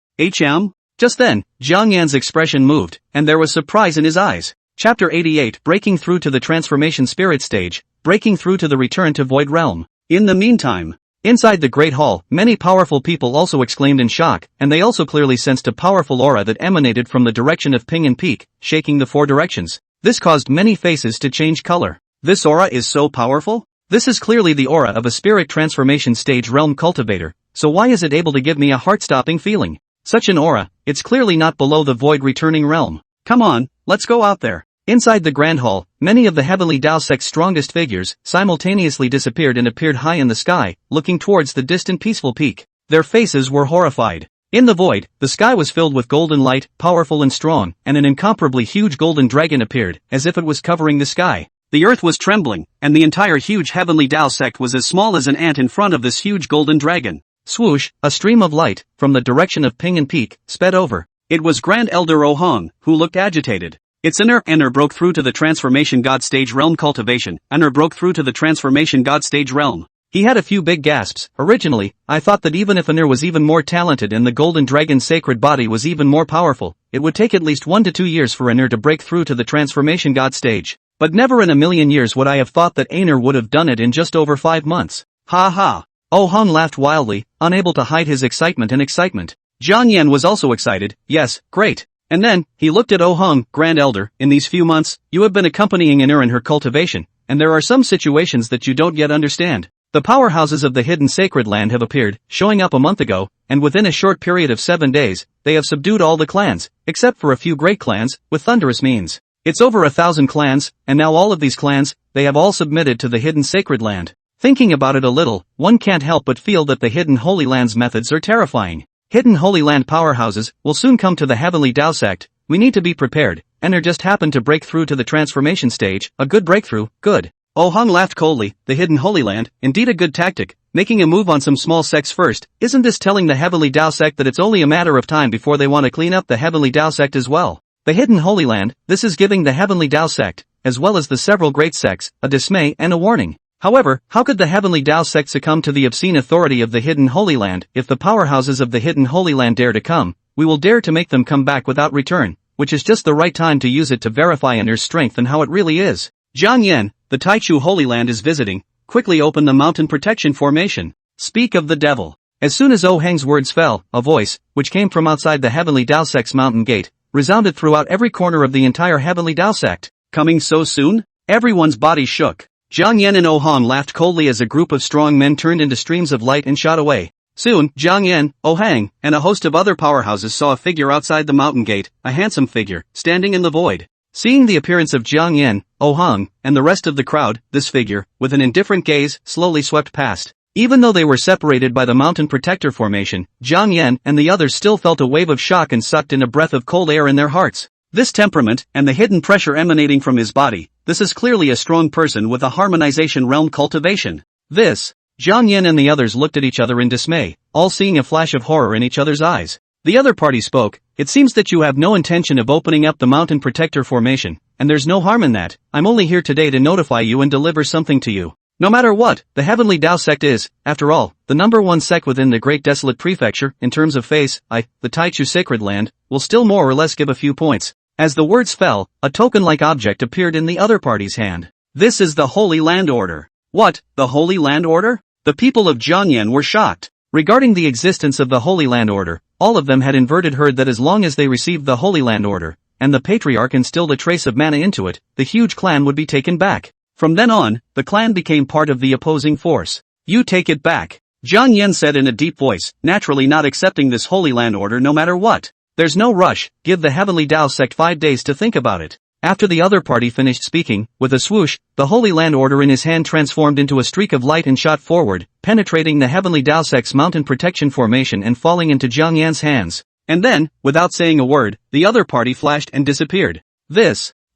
Just then, Jiang Yan's expression moved, and there was surprise in his eyes. Chapter 88 Breaking Through to the Transformation Spirit Stage, Breaking Through to the Return to Void Realm. In the meantime, inside the Great Hall, many powerful people also exclaimed in shock, and they also clearly sensed a powerful aura that emanated from the direction of Ping and Peak, shaking the 4 directions. This caused many faces to change color. This aura is so powerful? This is clearly the aura of a spirit transformation stage realm cultivator, so why is it able to give me a heart-stopping feeling? Such an aura, it's clearly not below the void returning realm. Come on, let's go out there. Inside the Grand Hall, many of the heavenly Dao sect's strongest figures simultaneously disappeared and appeared high in the sky, looking towards the distant peaceful peak. Their faces were horrified. In the void, the sky was filled with golden light, powerful and strong, and an incomparably huge golden dragon appeared, as if it was covering the sky. The earth was trembling, and the entire huge heavenly Dao sect was as small as an ant in front of this huge golden dragon. Swoosh, a stream of light, from the direction of Ping and Peak, sped over. It was Grand Elder Ohang, who looked agitated. It's Honor broke through to the Transformation God Stage Realm cultivation. Honor broke through to the Transformation God Stage Realm. He had a few big gasps. Originally, I thought that even if Honor was even more talented and the Golden Dragon's sacred body was even more powerful, it would take at least 1 to 2 years for Honor to break through to the Transformation God Stage. But never in a million years would I have thought that Honor would have done it in just over 5 months. Ha ha. Oh Hong laughed wildly, unable to hide his excitement and excitement. Jiang Yan was also excited. Yes, great. And then, he looked at Oh Hong, Grand Elder, in these few months, you have been accompanying Honor in her cultivation, and there are some situations that you don't yet understand. The powerhouses of the hidden sacred land have appeared, showing up a month ago, and within a short period of 7 days, they have subdued all the clans, except for a few great clans, with thunderous means. It's over 1,000 clans, and now all of these clans, they have all submitted to the hidden sacred land. Thinking about it a little, one can't help but feel that the hidden Holy Land's methods are terrifying. Hidden Holy Land powerhouses will soon come to the heavenly Dao sect. We need to be prepared. Honor just happened to break through to the transformation stage. A good breakthrough, good. Oh Hong laughed coldly. The hidden Holy Land, indeed a good tactic. Making a move on some small sects first. Isn't this telling the heavenly Dao sect that it's only a matter of time before they want to clean up the heavenly Dao sect as well? The hidden Holy Land, this is giving the heavenly Dao sect, as well as the several great sects, a dismay and a warning. However, how could the heavenly Dao sect succumb to the obscene authority of the hidden Holy Land? If the powerhouses of the hidden Holy Land dare to come, we will dare to make them come back without return, which is just the right time to use it to verify Honor's strength and how it really is. Jiang Yan, the Taichu Holy Land is visiting, quickly open the mountain protection formation. Speak of the devil. As soon as Oh Hang's words fell, a voice, which came from outside the heavenly Dao sect's mountain gate, resounded throughout every corner of the entire heavenly Dao sect. Coming so soon? Everyone's body shook. Jiang Yan and Oh Han laughed coldly as a group of strong men turned into streams of light and shot away. Soon, Jiang Yan, Oh Hang, and a host of other powerhouses saw a figure outside the mountain gate, a handsome figure, standing in the void. Seeing the appearance of Jiang Yan, Oh Hang, and the rest of the crowd, this figure, with an indifferent gaze, slowly swept past. Even though they were separated by the mountain protector formation, Jiang Yan and the others still felt a wave of shock and sucked in a breath of cold air in their hearts. This temperament, and the hidden pressure emanating from his body, this is clearly a strong person with a harmonization realm cultivation. This. Jiang Yan and the others looked at each other in dismay, all seeing a flash of horror in each other's eyes. The other party spoke. It seems that you have no intention of opening up the mountain protector formation, and there's no harm in that. I'm only here today to notify you and deliver something to you. No matter what, the Heavenly Tao sect is, after all, the number one sect within the Great Desolate Prefecture, in terms of face, the Taichu Sacred Land, will still more or less give a few points. As the words fell, a token-like object appeared in the other party's hand. This is the Holy Land Order. What, the Holy Land Order? The people of Jiangyan were shocked. Regarding the existence of the Holy Land Order, all of them had inverted heard that as long as they received the Holy Land Order, and the Patriarch instilled a trace of mana into it, the huge clan would be taken back. From then on, the clan became part of the opposing force. You take it back. Jiang Yan said in a deep voice, naturally not accepting this Holy Land Order no matter what. There's no rush, give the Heavenly Tao sect 5 days to think about it. After the other party finished speaking, with a swoosh, the Holy Land Order in his hand transformed into a streak of light and shot forward, penetrating the Heavenly Tao sect's mountain protection formation and falling into Jiang Yan's hands. And then, without saying a word, the other party flashed and disappeared.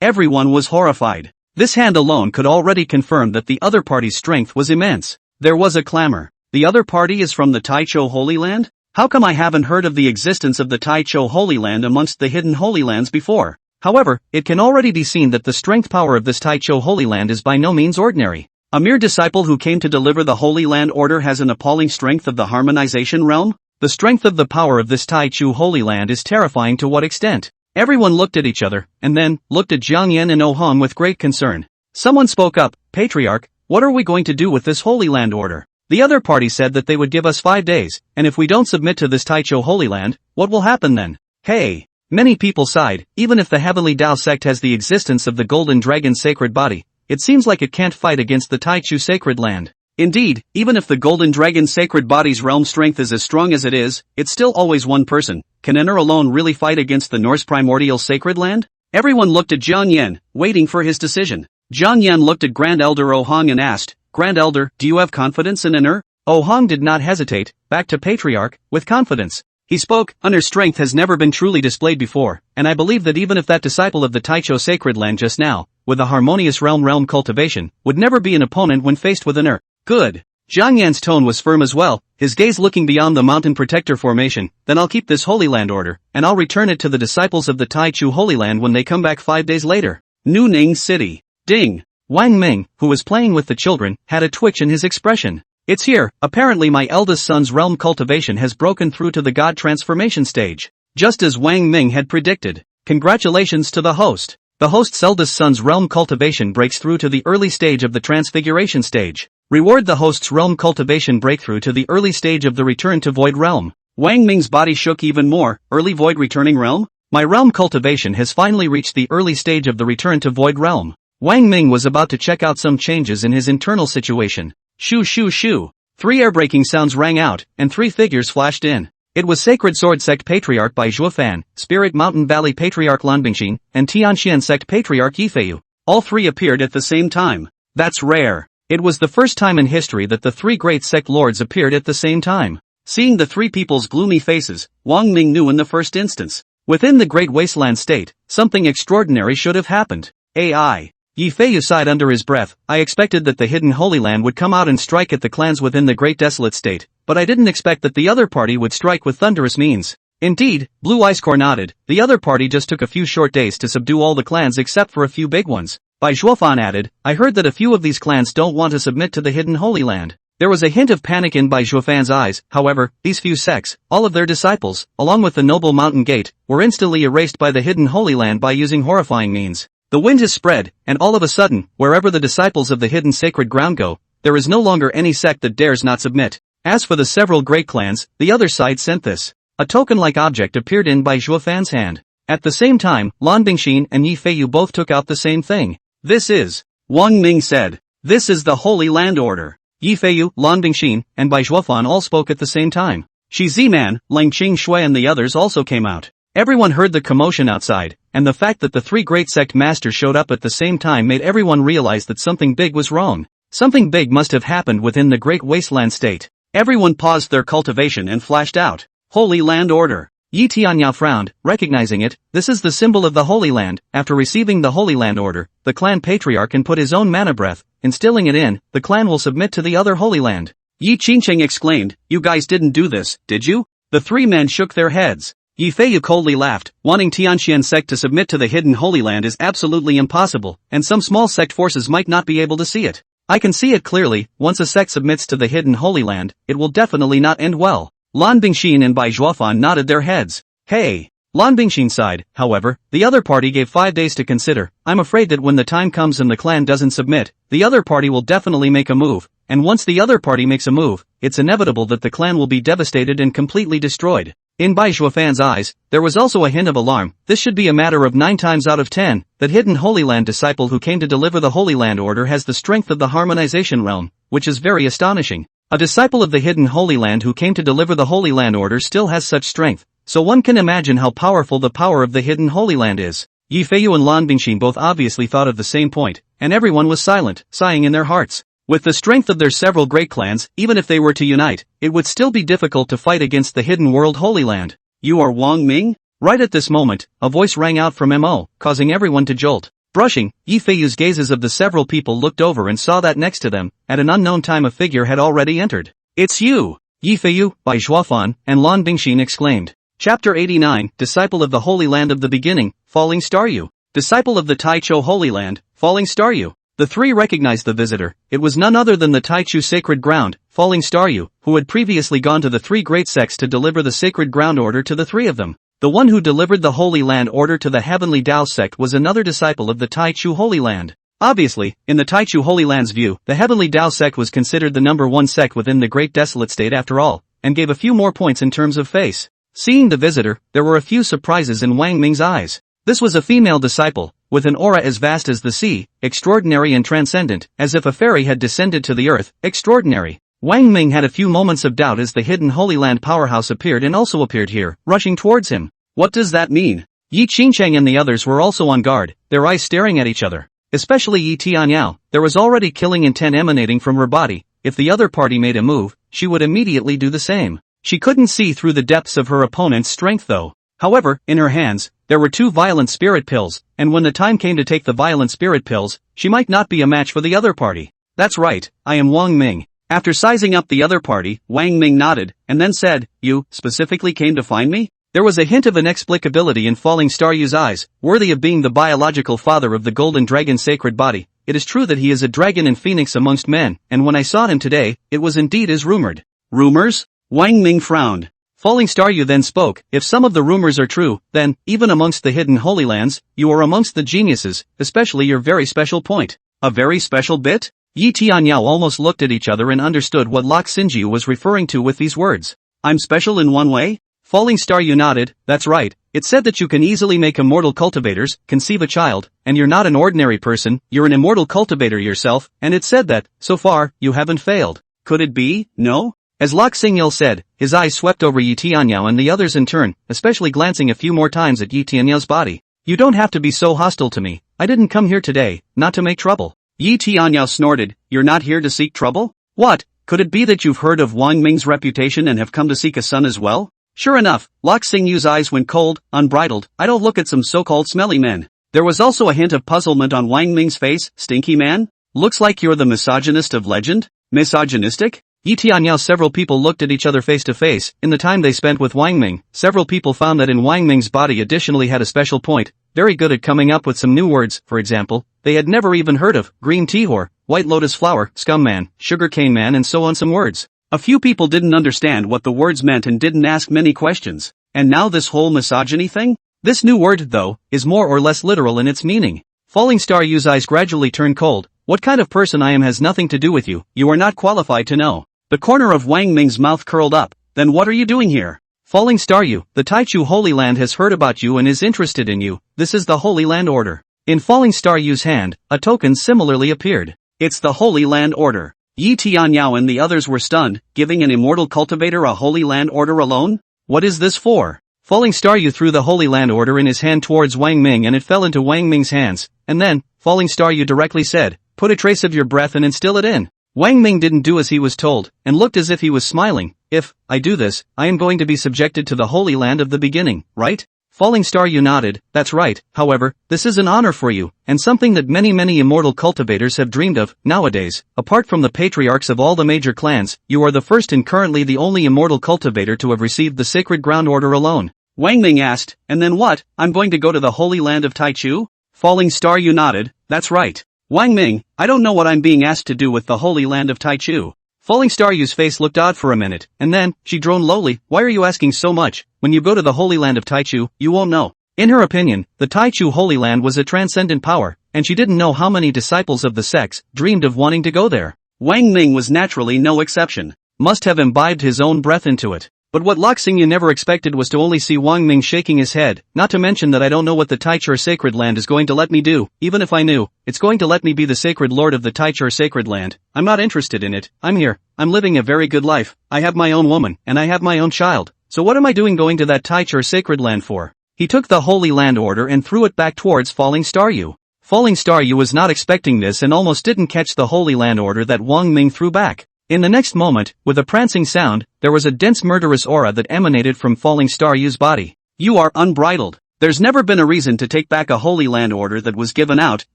Everyone was horrified. This hand alone could already confirm that the other party's strength was immense. There was a clamor. The other party is from the Taichou Holy Land? How come I haven't heard of the existence of the Taichou Holy Land amongst the hidden Holy Lands before? However, it can already be seen that the strength power of this Taichou Holy Land is by no means ordinary. A mere disciple who came to deliver the Holy Land Order has an appalling strength of the harmonization realm? The strength of the power of this Taichou Holy Land is terrifying to what extent? Everyone looked at each other, and then, looked at Jiang Yan and Oh Hong with great concern. Someone spoke up, Patriarch, what are we going to do with this Holy Land Order? The other party said that they would give us 5 days, and if we don't submit to this Taichou Holy Land, what will happen then? Hey! Many people sighed, even if the Heavenly Tao sect has the existence of the Golden Dragon's sacred body, it seems like it can't fight against the Taichu Sacred Land. Indeed, even if the Golden Dragon's sacred body's realm strength is as strong as it is, it's still always one person. Can Enner alone really fight against the Norse primordial sacred land? Everyone looked at Jiang Yan, waiting for his decision. Jiang Yan looked at Grand Elder Oh Hong and asked, Grand Elder, do you have confidence in Enner? Oh Hong did not hesitate, back to Patriarch, with confidence. He spoke, Enner's strength has never been truly displayed before, and I believe that even if that disciple of the Taichou Sacred Land just now, with a harmonious realm cultivation, would never be an opponent when faced with Enner. Good. Jiang Yan's tone was firm as well, his gaze looking beyond the mountain protector formation. Then I'll keep this Holy Land Order, and I'll return it to the disciples of the Taichu Holy Land when they come back 5 days later. Nu Ning City. Ding. Wang Ming, who was playing with the children, had a twitch in his expression. It's here, apparently my eldest son's realm cultivation has broken through to the God transformation stage. Just as Wang Ming had predicted. Congratulations to the host. The host's eldest son's realm cultivation breaks through to the early stage of the transfiguration stage. Reward the host's realm cultivation breakthrough to the early stage of the return to void realm. Wang Ming's body shook even more. Early void returning realm? My realm cultivation has finally reached the early stage of the return to void realm. Wang Ming was about to check out some changes in his internal situation. Shoo shoo shoo. 3 air-breaking sounds rang out, and 3 figures flashed in. It was Sacred Sword Sect Patriarch Bai Zhuofan, Spirit Mountain Valley Patriarch Lan Bingxin, and Tianxian Sect Patriarch Yifeiyu. All 3 appeared at the same time. That's rare. It was the first time in history that the 3 great sect lords appeared at the same time. Seeing the 3 people's gloomy faces, Wang Ming knew in the first instance. Within the Great Wasteland State, something extraordinary should have happened. AI. Yifeiyu sighed under his breath. I expected that the hidden Holy Land would come out and strike at the clans within the Great Desolate State, but I didn't expect that the other party would strike with thunderous means. Indeed, Blue Ice Core nodded, the other party just took a few short days to subdue all the clans except for a few big ones. Bai Zhuofan added, I heard that a few of these clans don't want to submit to the hidden Holy Land. There was a hint of panic in Bai Zhuofan's eyes. However, these few sects, all of their disciples, along with the noble mountain gate, were instantly erased by the hidden Holy Land by using horrifying means. The wind has spread, and all of a sudden, wherever the disciples of the hidden sacred ground go, there is no longer any sect that dares not submit. As for the several great clans, the other side sent this. A token-like object appeared in Bai Zhuofan's hand. At the same time, Lan Bingxin and Yifeiyu both took out the same thing. This is, Wang Ming said. This is the Holy Land Order. Yifeiyu, Lan Bingxin, and Bai Zhuofan all spoke at the same time. Shi Ziman, Lang Qing Shui and the others also came out. Everyone heard the commotion outside, and the fact that the 3 great sect masters showed up at the same time made everyone realize that something big was wrong. Something big must have happened within the Great Wasteland State. Everyone paused their cultivation and flashed out. Holy Land Order. Yi Tianyao frowned, recognizing it. This is the symbol of the Holy Land. After receiving the Holy Land Order, the clan patriarch can put his own mana breath, instilling it in, the clan will submit to the other Holy Land. Yi Qingcheng exclaimed, you guys didn't do this, did you? The 3 men shook their heads. Yifeiyu coldly laughed, wanting Tianxian sect to submit to the hidden Holy Land is absolutely impossible, and some small sect forces might not be able to see it. I can see it clearly, once a sect submits to the hidden Holy Land, it will definitely not end well. Lan Bingxin and Bai Zhuofan nodded their heads. Hey! Lan Bingxin sighed, however, the other party gave 5 days to consider. I'm afraid that when the time comes and the clan doesn't submit, the other party will definitely make a move, and once the other party makes a move, it's inevitable that the clan will be devastated and completely destroyed. In Bai Zhuofan's eyes, there was also a hint of alarm. This should be a matter of 9 times out of 10, that hidden Holy Land disciple who came to deliver the Holy Land order has the strength of the harmonization realm, which is very astonishing. A disciple of the hidden Holy Land who came to deliver the Holy Land order still has such strength, so one can imagine how powerful the power of the hidden Holy Land is. Yi Feiyu and Lan Bingxin both obviously thought of the same point, and everyone was silent, sighing in their hearts. With the strength of their several great clans, even if they were to unite, it would still be difficult to fight against the hidden world Holy Land. You are Wang Ming? Right at this moment, a voice rang out from Mo, causing everyone to jolt. Brushing, Yi Feiyu's gazes of the several people looked over and saw that next to them, at an unknown time a figure had already entered. It's you! Yi Feiyu, Bai Zhuofan, and Lan Bingxin exclaimed. Chapter 89, Disciple of the Holy Land of the Beginning, Falling Star Yu. Disciple of the Taichu Holy Land, Falling Star Yu. The three recognized the visitor. It was none other than the Taichu Sacred Ground, Falling Star Yu, who had previously gone to the 3 great sects to deliver the Sacred Ground order to the 3 of them. The one who delivered the Holy Land order to the Heavenly Tao sect was another disciple of the Taichu Holy Land. Obviously, in the Taichu Holy Land's view, the Heavenly Tao sect was considered the number 1 sect within the Great Desolate State after all, and gave a few more points in terms of face. Seeing the visitor, there were a few surprises in Wang Ming's eyes. This was a female disciple, with an aura as vast as the sea, extraordinary and transcendent, as if a fairy had descended to the earth, extraordinary. Wang Ming had a few moments of doubt as the hidden Holy Land powerhouse appeared and also appeared here, rushing towards him. What does that mean? Yi Qingcheng and the others were also on guard, their eyes staring at each other. Especially Yi Tianyao, there was already killing intent emanating from her body. If the other party made a move, she would immediately do the same. She couldn't see through the depths of her opponent's strength though. However, in her hands, there were 2 violent spirit pills, and when the time came to take the violent spirit pills, she might not be a match for the other party. That's right, I am Wang Ming. After sizing up the other party, Wang Ming nodded, and then said, You, specifically came to find me? There was a hint of inexplicability in Falling Star Yu's eyes, worthy of being the biological father of the Golden Dragon's sacred body. It is true that he is a dragon and phoenix amongst men, and when I saw him today, it was indeed as rumored. Rumors? Wang Ming frowned. Falling Star Yu then spoke, if some of the rumors are true, then, even amongst the hidden Holy Lands, you are amongst the geniuses, especially your very special point. A very special bit? Yi Tianyao almost looked at each other and understood what Lok Sinjiu was referring to with these words. I'm special in one way? Falling Star Yu nodded, that's right. It said that you can easily make immortal cultivators, conceive a child, and you're not an ordinary person, you're an immortal cultivator yourself, and it said that, so far, you haven't failed. Could it be, no? As Lok Singyil said, his eyes swept over Yi Tianyao and the others in turn, especially glancing a few more times at Yi Tianyao's body. You don't have to be so hostile to me. I didn't come here today, not to make trouble. Yi Tianyao snorted, you're not here to seek trouble? What, could it be that you've heard of Wang Ming's reputation and have come to seek a son as well? Sure enough, Lok Singyu's eyes went cold, unbridled. I don't look at some so-called smelly men. There was also a hint of puzzlement on Wang Ming's face. Stinky man? Looks like you're the misogynist of legend? Misogynistic? Yi Tianyao. Several people looked at each other face to face. In the time they spent with Wang Ming, several people found that in Wang Ming's body additionally had a special point, very good at coming up with some new words. For example, they had never even heard of green tea whore, white lotus flower, scum man, sugar cane man, and so on. Some words. A few people didn't understand what the words meant and didn't ask many questions. And now this whole misogyny thing? This new word, though, is more or less literal in its meaning. Falling Star Yu's eyes gradually turned cold. What kind of person I am has nothing to do with you. You are not qualified to know. The corner of Wang Ming's mouth curled up. Then what are you doing here? Falling Star Yu, the Taichu Holy Land has heard about you and is interested in you. This is the Holy Land Order. In Falling Star Yu's hand, a token similarly appeared. It's the Holy Land Order. Yi Tianyao and the others were stunned, giving an immortal cultivator a Holy Land Order alone? What is this for? Falling Star Yu threw the Holy Land Order in his hand towards Wang Ming and it fell into Wang Ming's hands, and then, Falling Star Yu directly said, put a trace of your breath and instill it in. Wang Ming didn't do as he was told, and looked as if he was smiling. If I do this, I am going to be subjected to the Holy Land of the Beginning, right? Falling Star Yu nodded, that's right. However, this is an honor for you, and something that many immortal cultivators have dreamed of. Nowadays, apart from the patriarchs of all the major clans, you are the first and currently the only immortal cultivator to have received the Sacred Ground Order alone. Wang Ming asked, and then what? I'm going to go to the Holy Land of Taichu? Falling Star Yu nodded, that's right. Wang Ming, I don't know what I'm being asked to do with the holy land of Taichu. Falling Star Yu's face looked odd for a minute, and then, she droned lowly, why are you asking so much? When you go to the holy land of Taichu, you won't know. In her opinion, the Taichu Holy Land was a transcendent power, and she didn't know how many disciples of the sects dreamed of wanting to go there. Wang Ming was naturally no exception. Must have imbibed his own breath into it. But what Lok Xingyu never expected was to only see Wang Ming shaking his head, not to mention that I don't know what the Taichur Sacred Land is going to let me do, even if I knew, it's going to let me be the sacred lord of the Taichur Sacred Land. I'm not interested in it, I'm here, I'm living a very good life, I have my own woman, and I have my own child, so what am I doing going to that Taichur Sacred Land for? He took the Holy Land Order and threw it back towards Falling Star Yu. Falling Star Yu was not expecting this and almost didn't catch the Holy Land Order that Wang Ming threw back. In the next moment, with a prancing sound, there was a dense murderous aura that emanated from Falling Star Yu's body. You are unbridled. There's never been a reason to take back a Holy Land Order that was given out,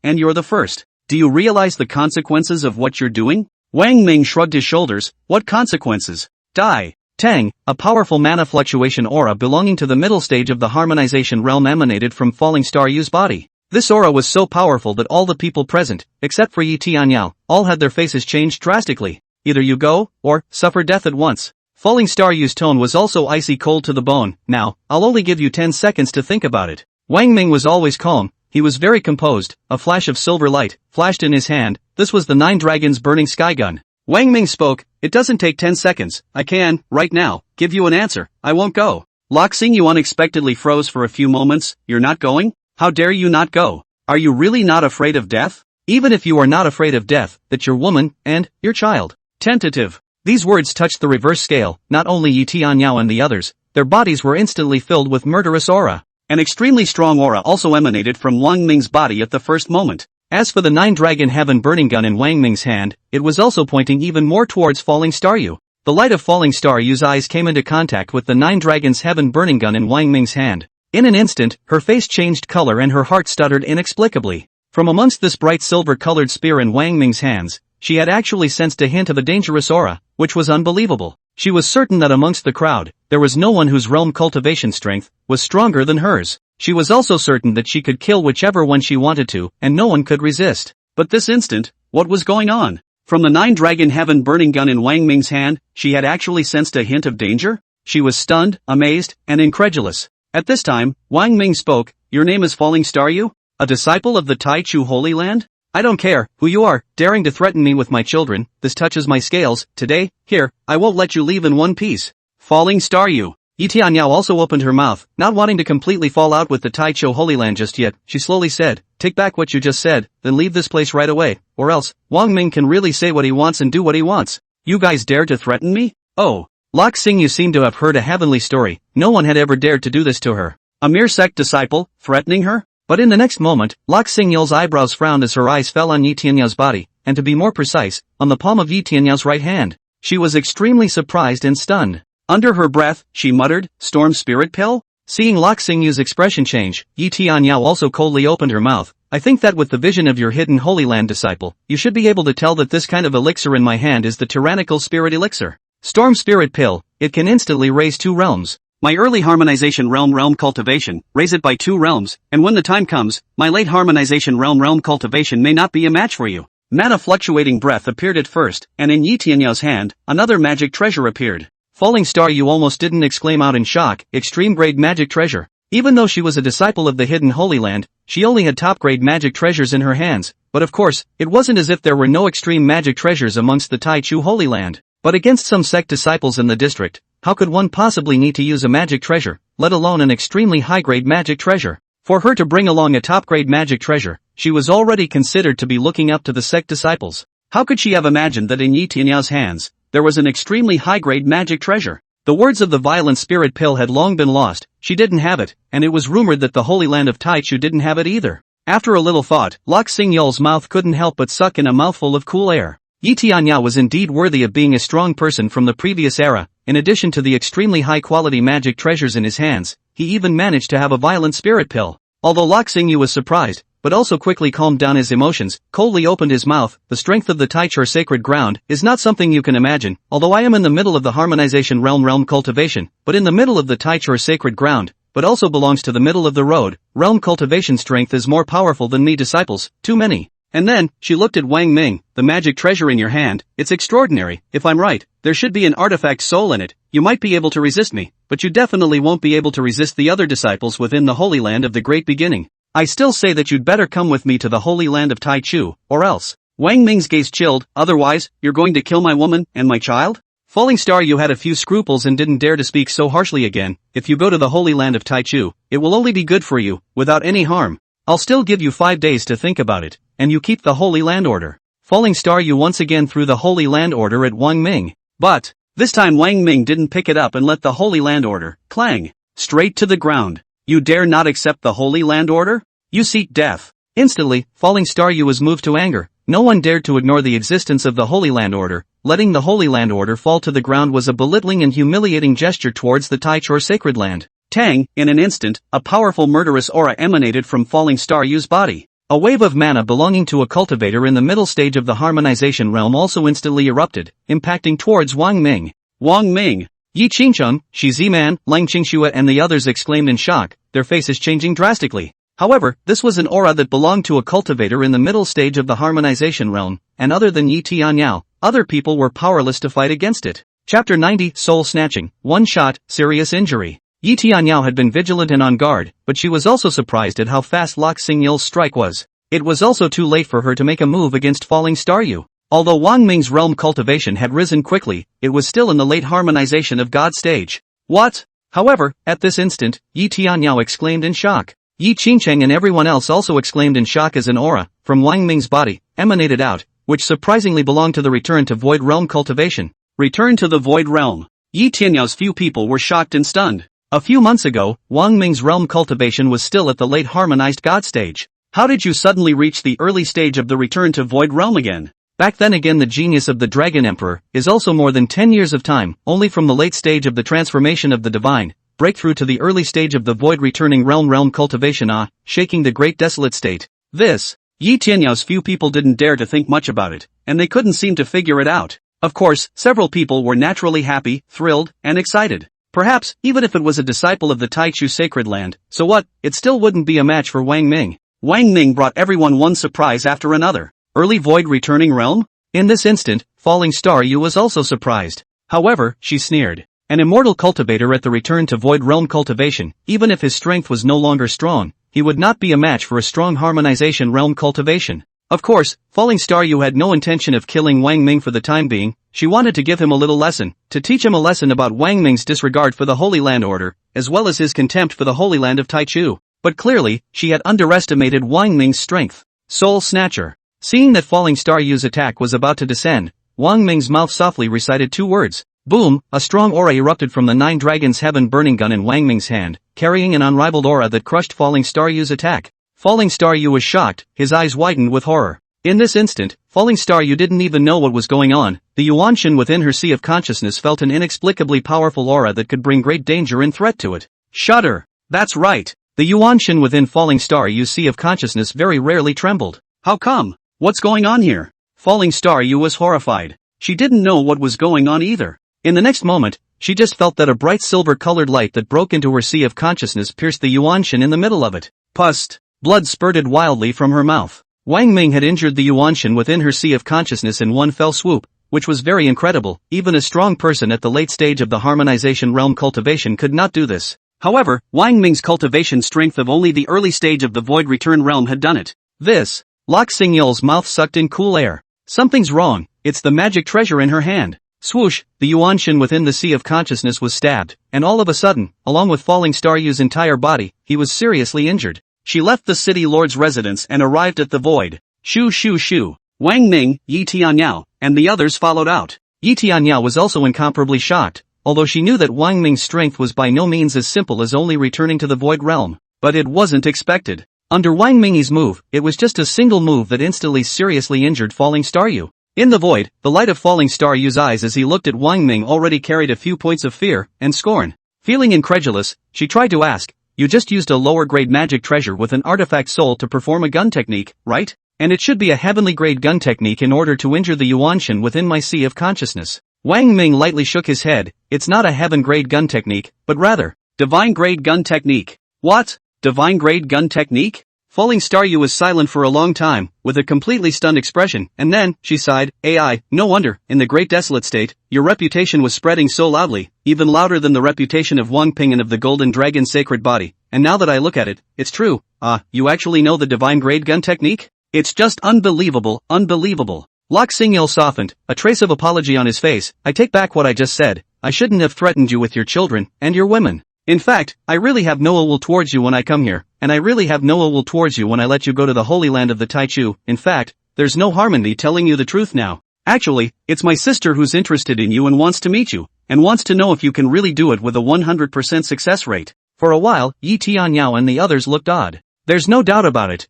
and you're the first. Do you realize the consequences of what you're doing? Wang Ming shrugged his shoulders. What consequences? Die. Tang, a powerful mana fluctuation aura belonging to the middle stage of the harmonization realm emanated from Falling Star Yu's body. This aura was so powerful that all the people present, except for Yi Tianyao, all had their faces changed drastically. Either you go, or, suffer death at once. Falling Star Yu's tone was also icy cold to the bone. Now, I'll only give you 10 seconds to think about it. Wang Ming was always calm, he was very composed, a flash of silver light, flashed in his hand, this was the 9 Dragons burning sky gun. Wang Ming spoke, it doesn't take 10 seconds, I can, right now, give you an answer, I won't go. Lok Xingyu unexpectedly froze for a few moments, you're not going? How dare you not go? Are you really not afraid of death? Even if you are not afraid of death, that's your woman, and, your child. Tentative. These words touched the reverse scale, not only Yi Tianyao and the others, their bodies were instantly filled with murderous aura. An extremely strong aura also emanated from Wang Ming's body at the first moment. As for the 9 Dragon Heaven burning gun in Wang Ming's hand, it was also pointing even more towards Falling Star Yu. The light of Falling Star Yu's eyes came into contact with the 9 Dragons Heaven burning gun in Wang Ming's hand. In an instant, her face changed color and her heart stuttered inexplicably. From amongst this bright silver-colored spear in Wang Ming's hands, she had actually sensed a hint of a dangerous aura, which was unbelievable. She was certain that amongst the crowd, there was no one whose realm cultivation strength was stronger than hers. She was also certain that she could kill whichever one she wanted to, and no one could resist. But this instant, what was going on? From the 9 Dragon Heaven burning gun in Wang Ming's hand, she had actually sensed a hint of danger? She was stunned, amazed, and incredulous. At this time, Wang Ming spoke, your name is Falling Star Yu? A disciple of the Taichu Holy Land? I don't care who you are, daring to threaten me with my children, this touches my scales, today, here, I won't let you leave in one piece. Falling Star Yu. Yi Tianyao also opened her mouth, not wanting to completely fall out with the Taichu Holy Land just yet, she slowly said, take back what you just said, then leave this place right away, or else, Wang Ming can really say what he wants and do what he wants. You guys dare to threaten me? Oh. Lok Xingyu seemed to have heard a heavenly story, no one had ever dared to do this to her. A mere sect disciple, threatening her? But in the next moment, Lok Xingyu's eyebrows frowned as her eyes fell on Yi Tianyao's body, and to be more precise, on the palm of Yi Tianyao's right hand. She was extremely surprised and stunned. Under her breath, she muttered, Storm Spirit Pill? Seeing Lok Xingyu's expression change, Yi Tianyao also coldly opened her mouth. I think that with the vision of your hidden Holy Land disciple, you should be able to tell that this kind of elixir in my hand is the tyrannical spirit elixir. Storm Spirit Pill, it can instantly raise 2 realms. My early harmonization realm cultivation, raise it by 2 realms, and when the time comes, my late harmonization realm cultivation may not be a match for you. Mana fluctuating breath appeared at first, and in Yi Tianyao's hand, another magic treasure appeared. Falling Star Yu almost didn't exclaim out in shock, extreme grade magic treasure. Even though she was a disciple of the hidden Holy Land, she only had top grade magic treasures in her hands, but of course, it wasn't as if there were no extreme magic treasures amongst the Taichu Holy Land. But against some sect disciples in the district, how could one possibly need to use a magic treasure, let alone an extremely high-grade magic treasure? For her to bring along a top-grade magic treasure, she was already considered to be looking up to the sect disciples. How could she have imagined that in Yi Tianyao's hands, there was an extremely high-grade magic treasure? The words of the violent spirit pill had long been lost, she didn't have it, and it was rumored that the Holy Land of Taichu didn't have it either. After a little thought, Lok Xingyu's mouth couldn't help but suck in a mouthful of cool air. Yi Tianyao was indeed worthy of being a strong person from the previous era. In addition to the extremely high-quality magic treasures in his hands, he even managed to have a violent spirit pill. Although Lok Xingyu was surprised, but also quickly calmed down his emotions, coldly opened his mouth, the strength of the Taichur sacred ground is not something you can imagine, although I am in the middle of the harmonization realm cultivation, but in the middle of the Taichur sacred ground, but also belongs to the middle of the road, realm cultivation strength is more powerful than me disciples, too many. And then, she looked at Wang Ming, the magic treasure in your hand, it's extraordinary, if I'm right, there should be an artifact soul in it, you might be able to resist me, but you definitely won't be able to resist the other disciples within the Holy Land of the Great Beginning. I still say that you'd better come with me to the Holy Land of Taichu, or else. Wang Ming's gaze chilled, otherwise, you're going to kill my woman, and my child? Falling Star, you had a few scruples and didn't dare to speak so harshly again. If you go to the Holy Land of Taichu, it will only be good for you, without any harm. I'll still give you 5 days to think about it, and you keep the Holy Land Order. Falling Star, you once again threw the Holy Land Order at Wang Ming. But, this time Wang Ming didn't pick it up and let the Holy Land Order clang straight to the ground. You dare not accept the Holy Land Order? You seek death. Instantly, Falling Star, you was moved to anger. No one dared to ignore the existence of the Holy Land Order. Letting the Holy Land Order fall to the ground was a belittling and humiliating gesture towards the Taichor sacred land. Tang, in an instant, a powerful murderous aura emanated from Falling Star Yu's body. A wave of mana belonging to a cultivator in the middle stage of the harmonization realm also instantly erupted, impacting towards Wang Ming. Wang Ming! Yi Qingcheng, Shi Ziman, Lang Qingxue and the others exclaimed in shock, their faces changing drastically. However, this was an aura that belonged to a cultivator in the middle stage of the harmonization realm, and other than Yi Tianyao, other people were powerless to fight against it. Chapter 90, Soul Snatching, One Shot, Serious Injury. Yi Tianyao had been vigilant and on guard, but she was also surprised at how fast Lok Xingyil's strike was. It was also too late for her to make a move against Falling Star Yu. Although Wang Ming's realm cultivation had risen quickly, it was still in the late harmonization of God stage. What? However, at this instant, Yi Tianyao exclaimed in shock. Yi Qingcheng and everyone else also exclaimed in shock as an aura, from Wang Ming's body, emanated out, which surprisingly belonged to the return to Void Realm cultivation. Return to the Void Realm. Yi Tianyao's few people were shocked and stunned. A few months ago, Wang Ming's realm cultivation was still at the late harmonized God stage. How did you suddenly reach the early stage of the return to Void Realm again? Back then again, the genius of the Dragon Emperor is also more than 10 years of time, only from the late stage of the transformation of the divine breakthrough to the early stage of the void returning realm cultivation, shaking the great desolate state. This, Yi Tianyao's few people didn't dare to think much about it, and they couldn't seem to figure it out. Of course, several people were naturally happy, thrilled, and excited. Perhaps, even if it was a disciple of the Taichu sacred land, so what, it still wouldn't be a match for Wang Ming. Wang Ming brought everyone one surprise after another. Early void returning realm? In this instant, Falling Star Yu was also surprised. However, she sneered. An immortal cultivator at the return to void realm cultivation, even if his strength was no longer strong, he would not be a match for a strong harmonization realm cultivation. Of course, Falling Star Yu had no intention of killing Wang Ming for the time being. She wanted to give him a little lesson, to teach him a lesson about Wang Ming's disregard for the Holy Land Order, as well as his contempt for the Holy Land of Taichu. But clearly, she had underestimated Wang Ming's strength. Soul Snatcher. Seeing that Falling Star Yu's attack was about to descend, Wang Ming's mouth softly recited 2 words. Boom! A strong aura erupted from the 9 Dragons Heaven burning gun in Wang Ming's hand, carrying an unrivaled aura that crushed Falling Star Yu's attack. Falling Star Yu was shocked, his eyes widened with horror. In this instant, Falling Star Yu didn't even know what was going on. The Yuanshan within her sea of consciousness felt an inexplicably powerful aura that could bring great danger and threat to it. Shudder! That's right! The Yuanshan within Falling Star Yu's sea of consciousness very rarely trembled. How come? What's going on here? Falling Star Yu was horrified. She didn't know what was going on either. In the next moment, she just felt that a bright silver-colored light that broke into her sea of consciousness pierced the Yuanshan in the middle of it. Pust! Blood spurted wildly from her mouth. Wang Ming had injured the Yuanshan within her sea of consciousness in one fell swoop, which was very incredible. Even a strong person at the late stage of the harmonization realm cultivation could not do this. However, Wang Ming's cultivation strength of only the early stage of the void return realm had done it. This. Lok Xingyil's mouth sucked in cool air. Something's wrong, it's the magic treasure in her hand. Swoosh, the Yuanshan within the sea of consciousness was stabbed, and all of a sudden, along with Falling Star Yu's entire body, he was seriously injured. She left the city lord's residence and arrived at the void. Shoo shoo shoo. Wang Ming, Yi Tianyao, and the others followed out. Yi Tianyao was also incomparably shocked, although she knew that Wang Ming's strength was by no means as simple as only returning to the void realm. But it wasn't expected. Under Wang Ming's move, it was just a single move that instantly seriously injured Falling Star Yu. In the void, the light of Falling Star Yu's eyes as he looked at Wang Ming already carried a few points of fear and scorn. Feeling incredulous, she tried to ask, "You just used a lower-grade magic treasure with an artifact soul to perform a gun technique, right? And it should be a heavenly-grade gun technique in order to injure the Yuanshan within my sea of consciousness." Wang Ming lightly shook his head. "It's not a heaven-grade gun technique, but rather, divine-grade gun technique." "What? Divine-grade gun technique?" Falling Star Yu was silent for a long time, with a completely stunned expression, and then, she sighed, AI, no wonder, in the Great Desolate State, your reputation was spreading so loudly, even louder than the reputation of Wang Ping and of the Golden Dragon's sacred body, and now that I look at it, it's true, you actually know the divine grade gun technique? It's just unbelievable, unbelievable. Lok Singyil softened, a trace of apology on his face. I take back what I just said, I shouldn't have threatened you with your children, and your women. In fact, I really have no ill will towards you when I come here, and I really have no ill will towards you when I let you go to the Holy Land of the Taichu. In fact, there's no harm in me telling you the truth now. Actually, it's my sister who's interested in you and wants to meet you, and wants to know if you can really do it with a 100% success rate. For a while, Yi Tianyao and the others looked odd. There's no doubt about it,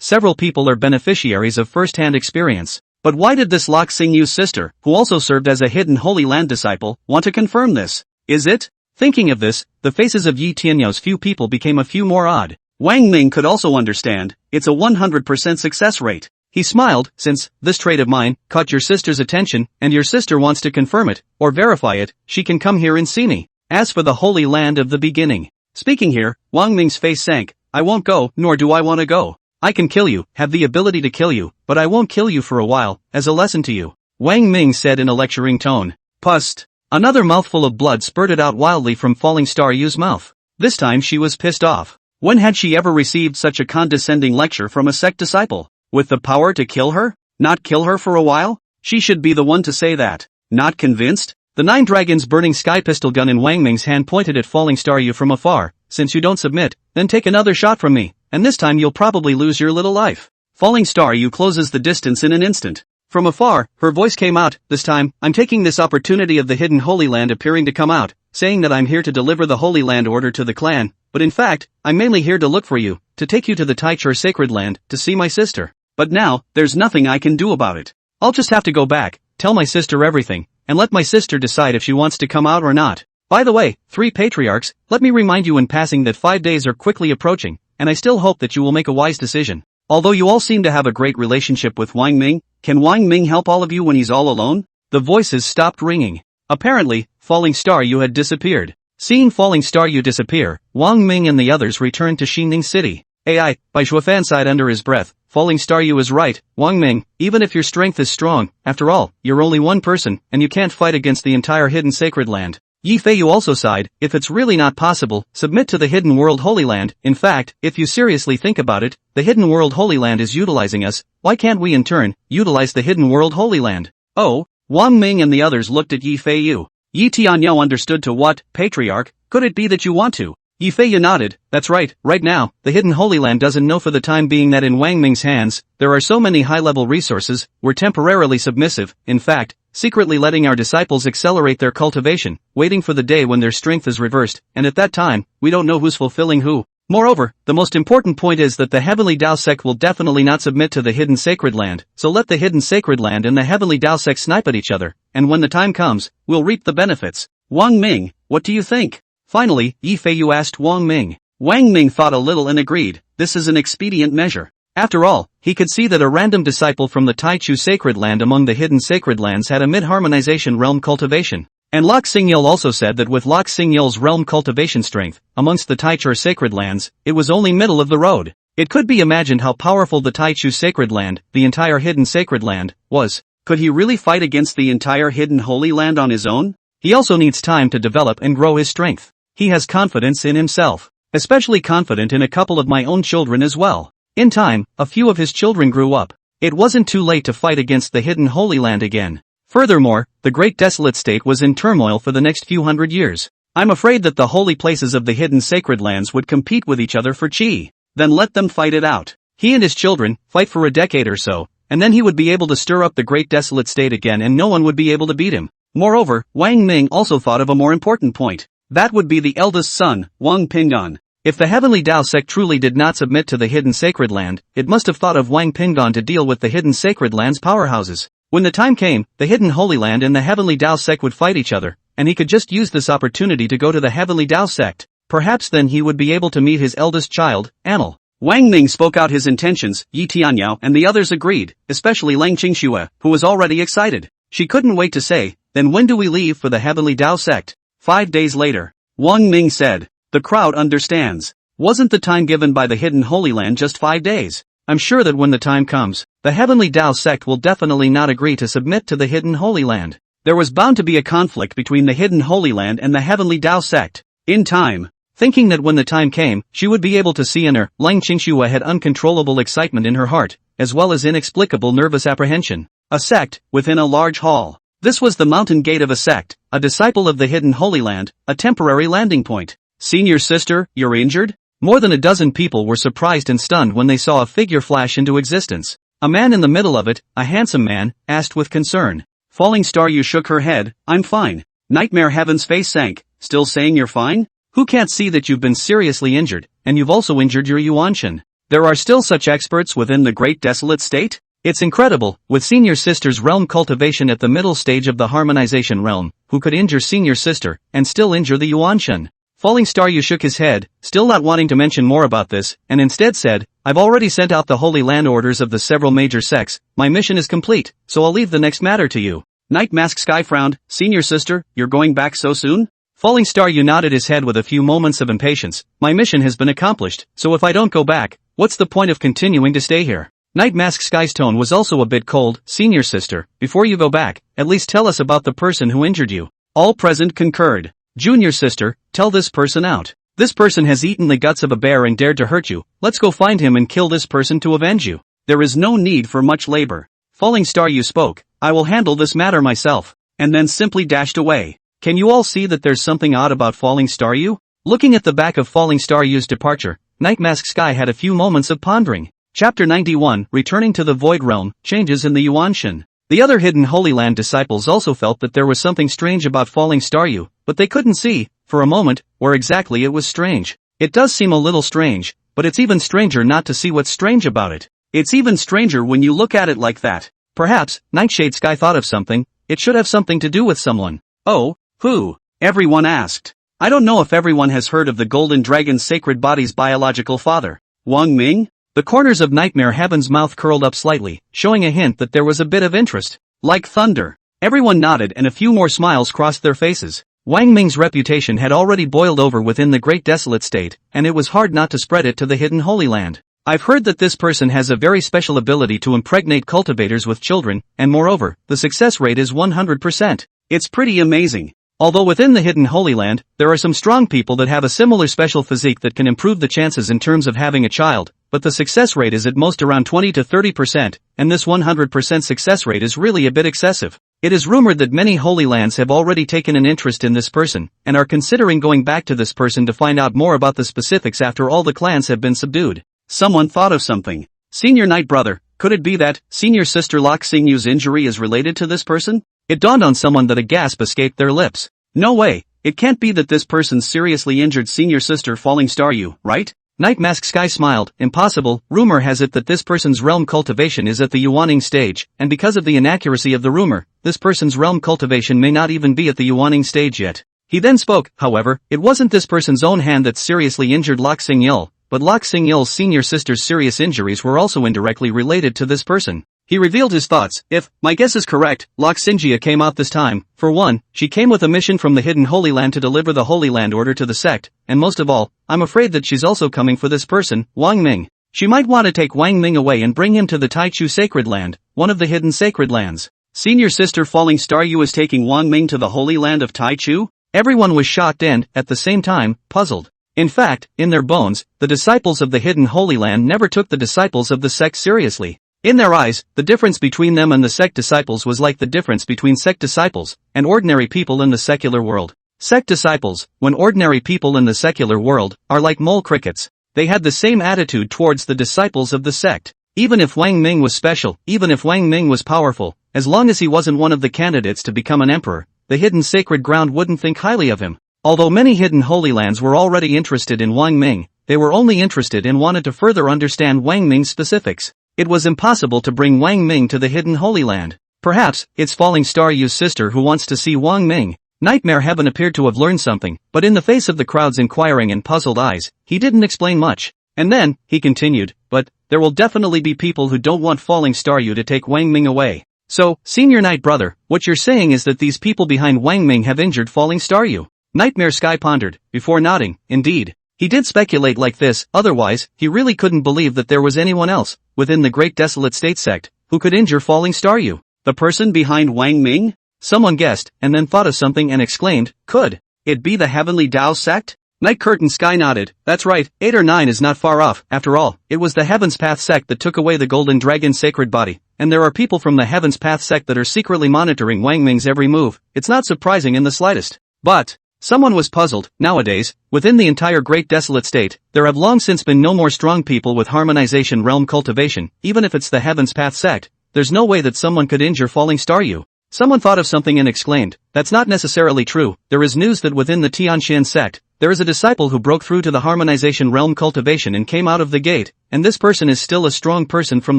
several people are beneficiaries of first-hand experience. But why did this Lok Singyu's sister, who also served as a hidden Holy Land disciple, want to confirm this? Is it? Thinking of this, the faces of Yi Tianyao's few people became a few more odd. Wang Ming could also understand, it's a 100% success rate. He smiled, since this trait of mine caught your sister's attention, and your sister wants to confirm it, or verify it, she can come here and see me. As for the Holy Land of the beginning. Speaking here, Wang Ming's face sank. I won't go, nor do I want to go. I can kill you, have the ability to kill you, but I won't kill you for a while, as a lesson to you. Wang Ming said in a lecturing tone. Pust. Another mouthful of blood spurted out wildly from Falling Star Yu's mouth. This time she was pissed off. When had she ever received such a condescending lecture from a sect disciple? With the power to kill her? Not kill her for a while? She should be the one to say that. Not convinced? The Nine Dragons burning sky pistol gun in Wang Ming's hand pointed at Falling Star Yu from afar. Since you don't submit, then take another shot from me, and this time you'll probably lose your little life. Falling Star Yu closes the distance in an instant. From afar, her voice came out. This time, I'm taking this opportunity of the hidden Holy Land appearing to come out, saying that I'm here to deliver the Holy Land order to the clan, but in fact, I'm mainly here to look for you, to take you to the Taichur sacred land, to see my sister. But now, there's nothing I can do about it. I'll just have to go back, tell my sister everything, and let my sister decide if she wants to come out or not. By the way, 3 patriarchs, let me remind you in passing that 5 days are quickly approaching, and I still hope that you will make a wise decision. Although you all seem to have a great relationship with Wang Ming, can Wang Ming help all of you when he's all alone? The voices stopped ringing. Apparently, Falling Star Yu had disappeared. Seeing Falling Star Yu disappear, Wang Ming and the others returned to Xinning City. AI, Bai Shuafan sighed under his breath. Falling Star Yu is right, Wang Ming, even if your strength is strong, after all, you're only one person, and you can't fight against the entire hidden sacred land. Yi Feiyu also sighed, if it's really not possible, submit to the Hidden World Holy Land. In fact, if you seriously think about it, the Hidden World Holy Land is utilizing us, why can't we in turn, utilize the Hidden World Holy Land? Oh, Wang Ming and the others looked at Yi Feiyu. Yi Tianyao understood to what, patriarch, could it be that you want to? Yi Feiyu nodded, that's right now, the Hidden Holy Land doesn't know for the time being that in Wang Ming's hands, there are so many high-level resources, we're temporarily submissive, in fact, secretly letting our disciples accelerate their cultivation, waiting for the day when their strength is reversed, and at that time, we don't know who's fulfilling who. Moreover, the most important point is that the Heavenly Tao sect will definitely not submit to the Hidden Sacred Land, so let the Hidden Sacred Land and the Heavenly Tao sect snipe at each other, and when the time comes, we'll reap the benefits. Wang Ming, what do you think? Finally, Yi Feiyu asked Wang Ming. Wang Ming thought a little and agreed, this is an expedient measure. After all, he could see that a random disciple from the Taichu sacred land among the hidden sacred lands had a mid-harmonization realm cultivation. And Lok Singyil also said that with Lok Singyil's realm cultivation strength, amongst the Taichur sacred lands, it was only middle of the road. It could be imagined how powerful the Taichu sacred land, the entire hidden sacred land, was. Could he really fight against the entire hidden holy land on his own? He also needs time to develop and grow his strength. He has confidence in himself. Especially confident in a couple of my own children as well. In time, a few of his children grew up. It wasn't too late to fight against the hidden Holy Land again. Furthermore, the Great Desolate State was in turmoil for the next few hundred years. I'm afraid that the holy places of the hidden sacred lands would compete with each other for chi. Then let them fight it out. He and his children fight for a decade or so, and then he would be able to stir up the Great Desolate State again and no one would be able to beat him. Moreover, Wang Ming also thought of a more important point. That would be the eldest son, Wang Pingdan. If the Heavenly Tao sect truly did not submit to the Hidden Sacred Land, it must have thought of Wang Pingdan to deal with the Hidden Sacred Land's powerhouses. When the time came, the Hidden Holy Land and the Heavenly Tao sect would fight each other, and he could just use this opportunity to go to the Heavenly Tao sect. Perhaps then he would be able to meet his eldest child, Anil. Wang Ming spoke out his intentions, Yi Tianyao and the others agreed, especially Lang Qingxue, who was already excited. She couldn't wait to say, then when do we leave for the Heavenly Tao sect? 5 days later. Wang Ming said. The crowd understands. Wasn't the time given by the hidden Holy Land just 5 days? I'm sure that when the time comes, the Heavenly Tao sect will definitely not agree to submit to the hidden Holy Land. There was bound to be a conflict between the hidden Holy Land and the Heavenly Tao sect. In time, thinking that when the time came, she would be able to see in her, Lang Qingxue had uncontrollable excitement in her heart, as well as inexplicable nervous apprehension. A sect, within a large hall. This was the mountain gate of a sect, a disciple of the hidden Holy Land, a temporary landing point. Senior sister, you're injured? More than a dozen people were surprised and stunned when they saw a figure flash into existence. A man in the middle of it, a handsome man, asked with concern. Falling Star Yu shook her head, I'm fine. Nightmare Heaven's face sank, still saying you're fine? Who can't see that you've been seriously injured, and you've also injured your Yuanshan? There are still such experts within the Great Desolate State? It's incredible, with Senior Sister's realm cultivation at the middle stage of the harmonization realm, who could injure Senior Sister, and still injure the Yuanshan? Falling Star Yu shook his head, still not wanting to mention more about this, and instead said, I've already sent out the Holy Land orders of the several major sects, my mission is complete, so I'll leave the next matter to you. Night Mask Sky frowned, Senior Sister, you're going back so soon? Falling Star Yu nodded his head with a few moments of impatience, my mission has been accomplished, so if I don't go back, what's the point of continuing to stay here? Night Mask Sky's tone was also a bit cold, Senior Sister, before you go back, at least tell us about the person who injured you. All present concurred. Junior Sister, tell this person out. This person has eaten the guts of a bear and dared to hurt you, let's go find him and kill this person to avenge you. There is no need for much labor. Falling Star Yu spoke, I will handle this matter myself, and then simply dashed away. Can you all see that there's something odd about Falling Star Yu? Looking at the back of Falling Star Yu's departure, Night Mask Sky had a few moments of pondering. Chapter 91, Returning to the Void Realm, Changes in the Yuanshan. The other hidden Holy Land disciples also felt that there was something strange about Falling Star Yu, but they couldn't see, for a moment, where exactly it was strange. It does seem a little strange, but it's even stranger not to see what's strange about it. It's even stranger when you look at it like that. Perhaps, Nightshade Sky thought of something, it should have something to do with someone. Oh, who? Everyone asked. I don't know if everyone has heard of the Golden Dragon's sacred body's biological father. Wang Ming? The corners of Nightmare Heaven's mouth curled up slightly, showing a hint that there was a bit of interest. Like thunder. Everyone nodded and a few more smiles crossed their faces. Wang Ming's reputation had already boiled over within the Great Desolate State, and it was hard not to spread it to the hidden Holy Land. I've heard that this person has a very special ability to impregnate cultivators with children, and moreover, the success rate is 100%. It's pretty amazing. Although within the hidden Holy Land, there are some strong people that have a similar special physique that can improve the chances in terms of having a child, but the success rate is at most around 20 to 30%, and this 100% success rate is really a bit excessive. It is rumored that many Holy Lands have already taken an interest in this person, and are considering going back to this person to find out more about the specifics after all the clans have been subdued. Someone thought of something. Senior Night Brother, could it be that Senior Sister Lok Xingyu's injury is related to this person? It dawned on someone that a gasp escaped their lips. No way, it can't be that this person seriously injured Senior Sister Falling Star Yu, right? Night Mask Sky smiled, impossible, rumor has it that this person's realm cultivation is at the Yuaning stage, and because of the inaccuracy of the rumor, this person's realm cultivation may not even be at the Yuaning stage yet. He then spoke, however, it wasn't this person's own hand that seriously injured Lok Xingyul, but Lok Xingyul's Senior Sister's serious injuries were also indirectly related to this person. He revealed his thoughts. If my guess is correct, Lok Xingjia came out this time. For one, she came with a mission from the hidden Holy Land to deliver the Holy Land order to the sect, and most of all, I'm afraid that she's also coming for this person, Wang Ming. She might want to take Wang Ming away and bring him to the Taichu Sacred Land, one of the hidden sacred lands. Senior Sister Falling Star Yu is taking Wang Ming to the Holy Land of Taichu? Everyone was shocked and, at the same time, puzzled. In fact, in their bones, the disciples of the hidden Holy Land never took the disciples of the sect seriously. In their eyes, the difference between them and the sect disciples was like the difference between sect disciples and ordinary people in the secular world. Sect disciples, when ordinary people in the secular world, are like mole crickets. They had the same attitude towards the disciples of the sect. Even if Wang Ming was special, even if Wang Ming was powerful, as long as he wasn't one of the candidates to become an emperor, the hidden sacred ground wouldn't think highly of him. Although many hidden Holy Lands were already interested in Wang Ming, they were only interested and wanted to further understand Wang Ming's specifics. It was impossible to bring Wang Ming to the hidden Holy Land. Perhaps, it's Falling Star Yu's sister who wants to see Wang Ming. Nightmare Heaven appeared to have learned something, but in the face of the crowd's inquiring and puzzled eyes, he didn't explain much. And then, he continued, but, there will definitely be people who don't want Falling Star Yu to take Wang Ming away. So, Senior Night Brother, what you're saying is that these people behind Wang Ming have injured Falling Star Yu. Nightmare Sky pondered, before nodding, indeed. He did speculate like this, otherwise, he really couldn't believe that there was anyone else, within the Great Desolate State sect, who could injure Falling Star You. The person behind Wang Ming? Someone guessed, and then thought of something and exclaimed, could it be the Heavenly Tao sect? Night Curtain Sky nodded, that's right, 8 or 9 is not far off, after all, it was the Heaven's Path sect that took away the Golden Dragon's sacred body, and there are people from the Heaven's Path sect that are secretly monitoring Wang Ming's every move. It's not surprising in the slightest. But someone was puzzled. Nowadays, within the entire Great Desolate State, there have long since been no more strong people with harmonization realm cultivation. Even if it's the Heaven's Path sect, there's no way that someone could injure Falling Star You. Someone thought of something and exclaimed, that's not necessarily true. There is news that within the Tianxian sect, there is a disciple who broke through to the harmonization realm cultivation and came out of the gate, and this person is still a strong person from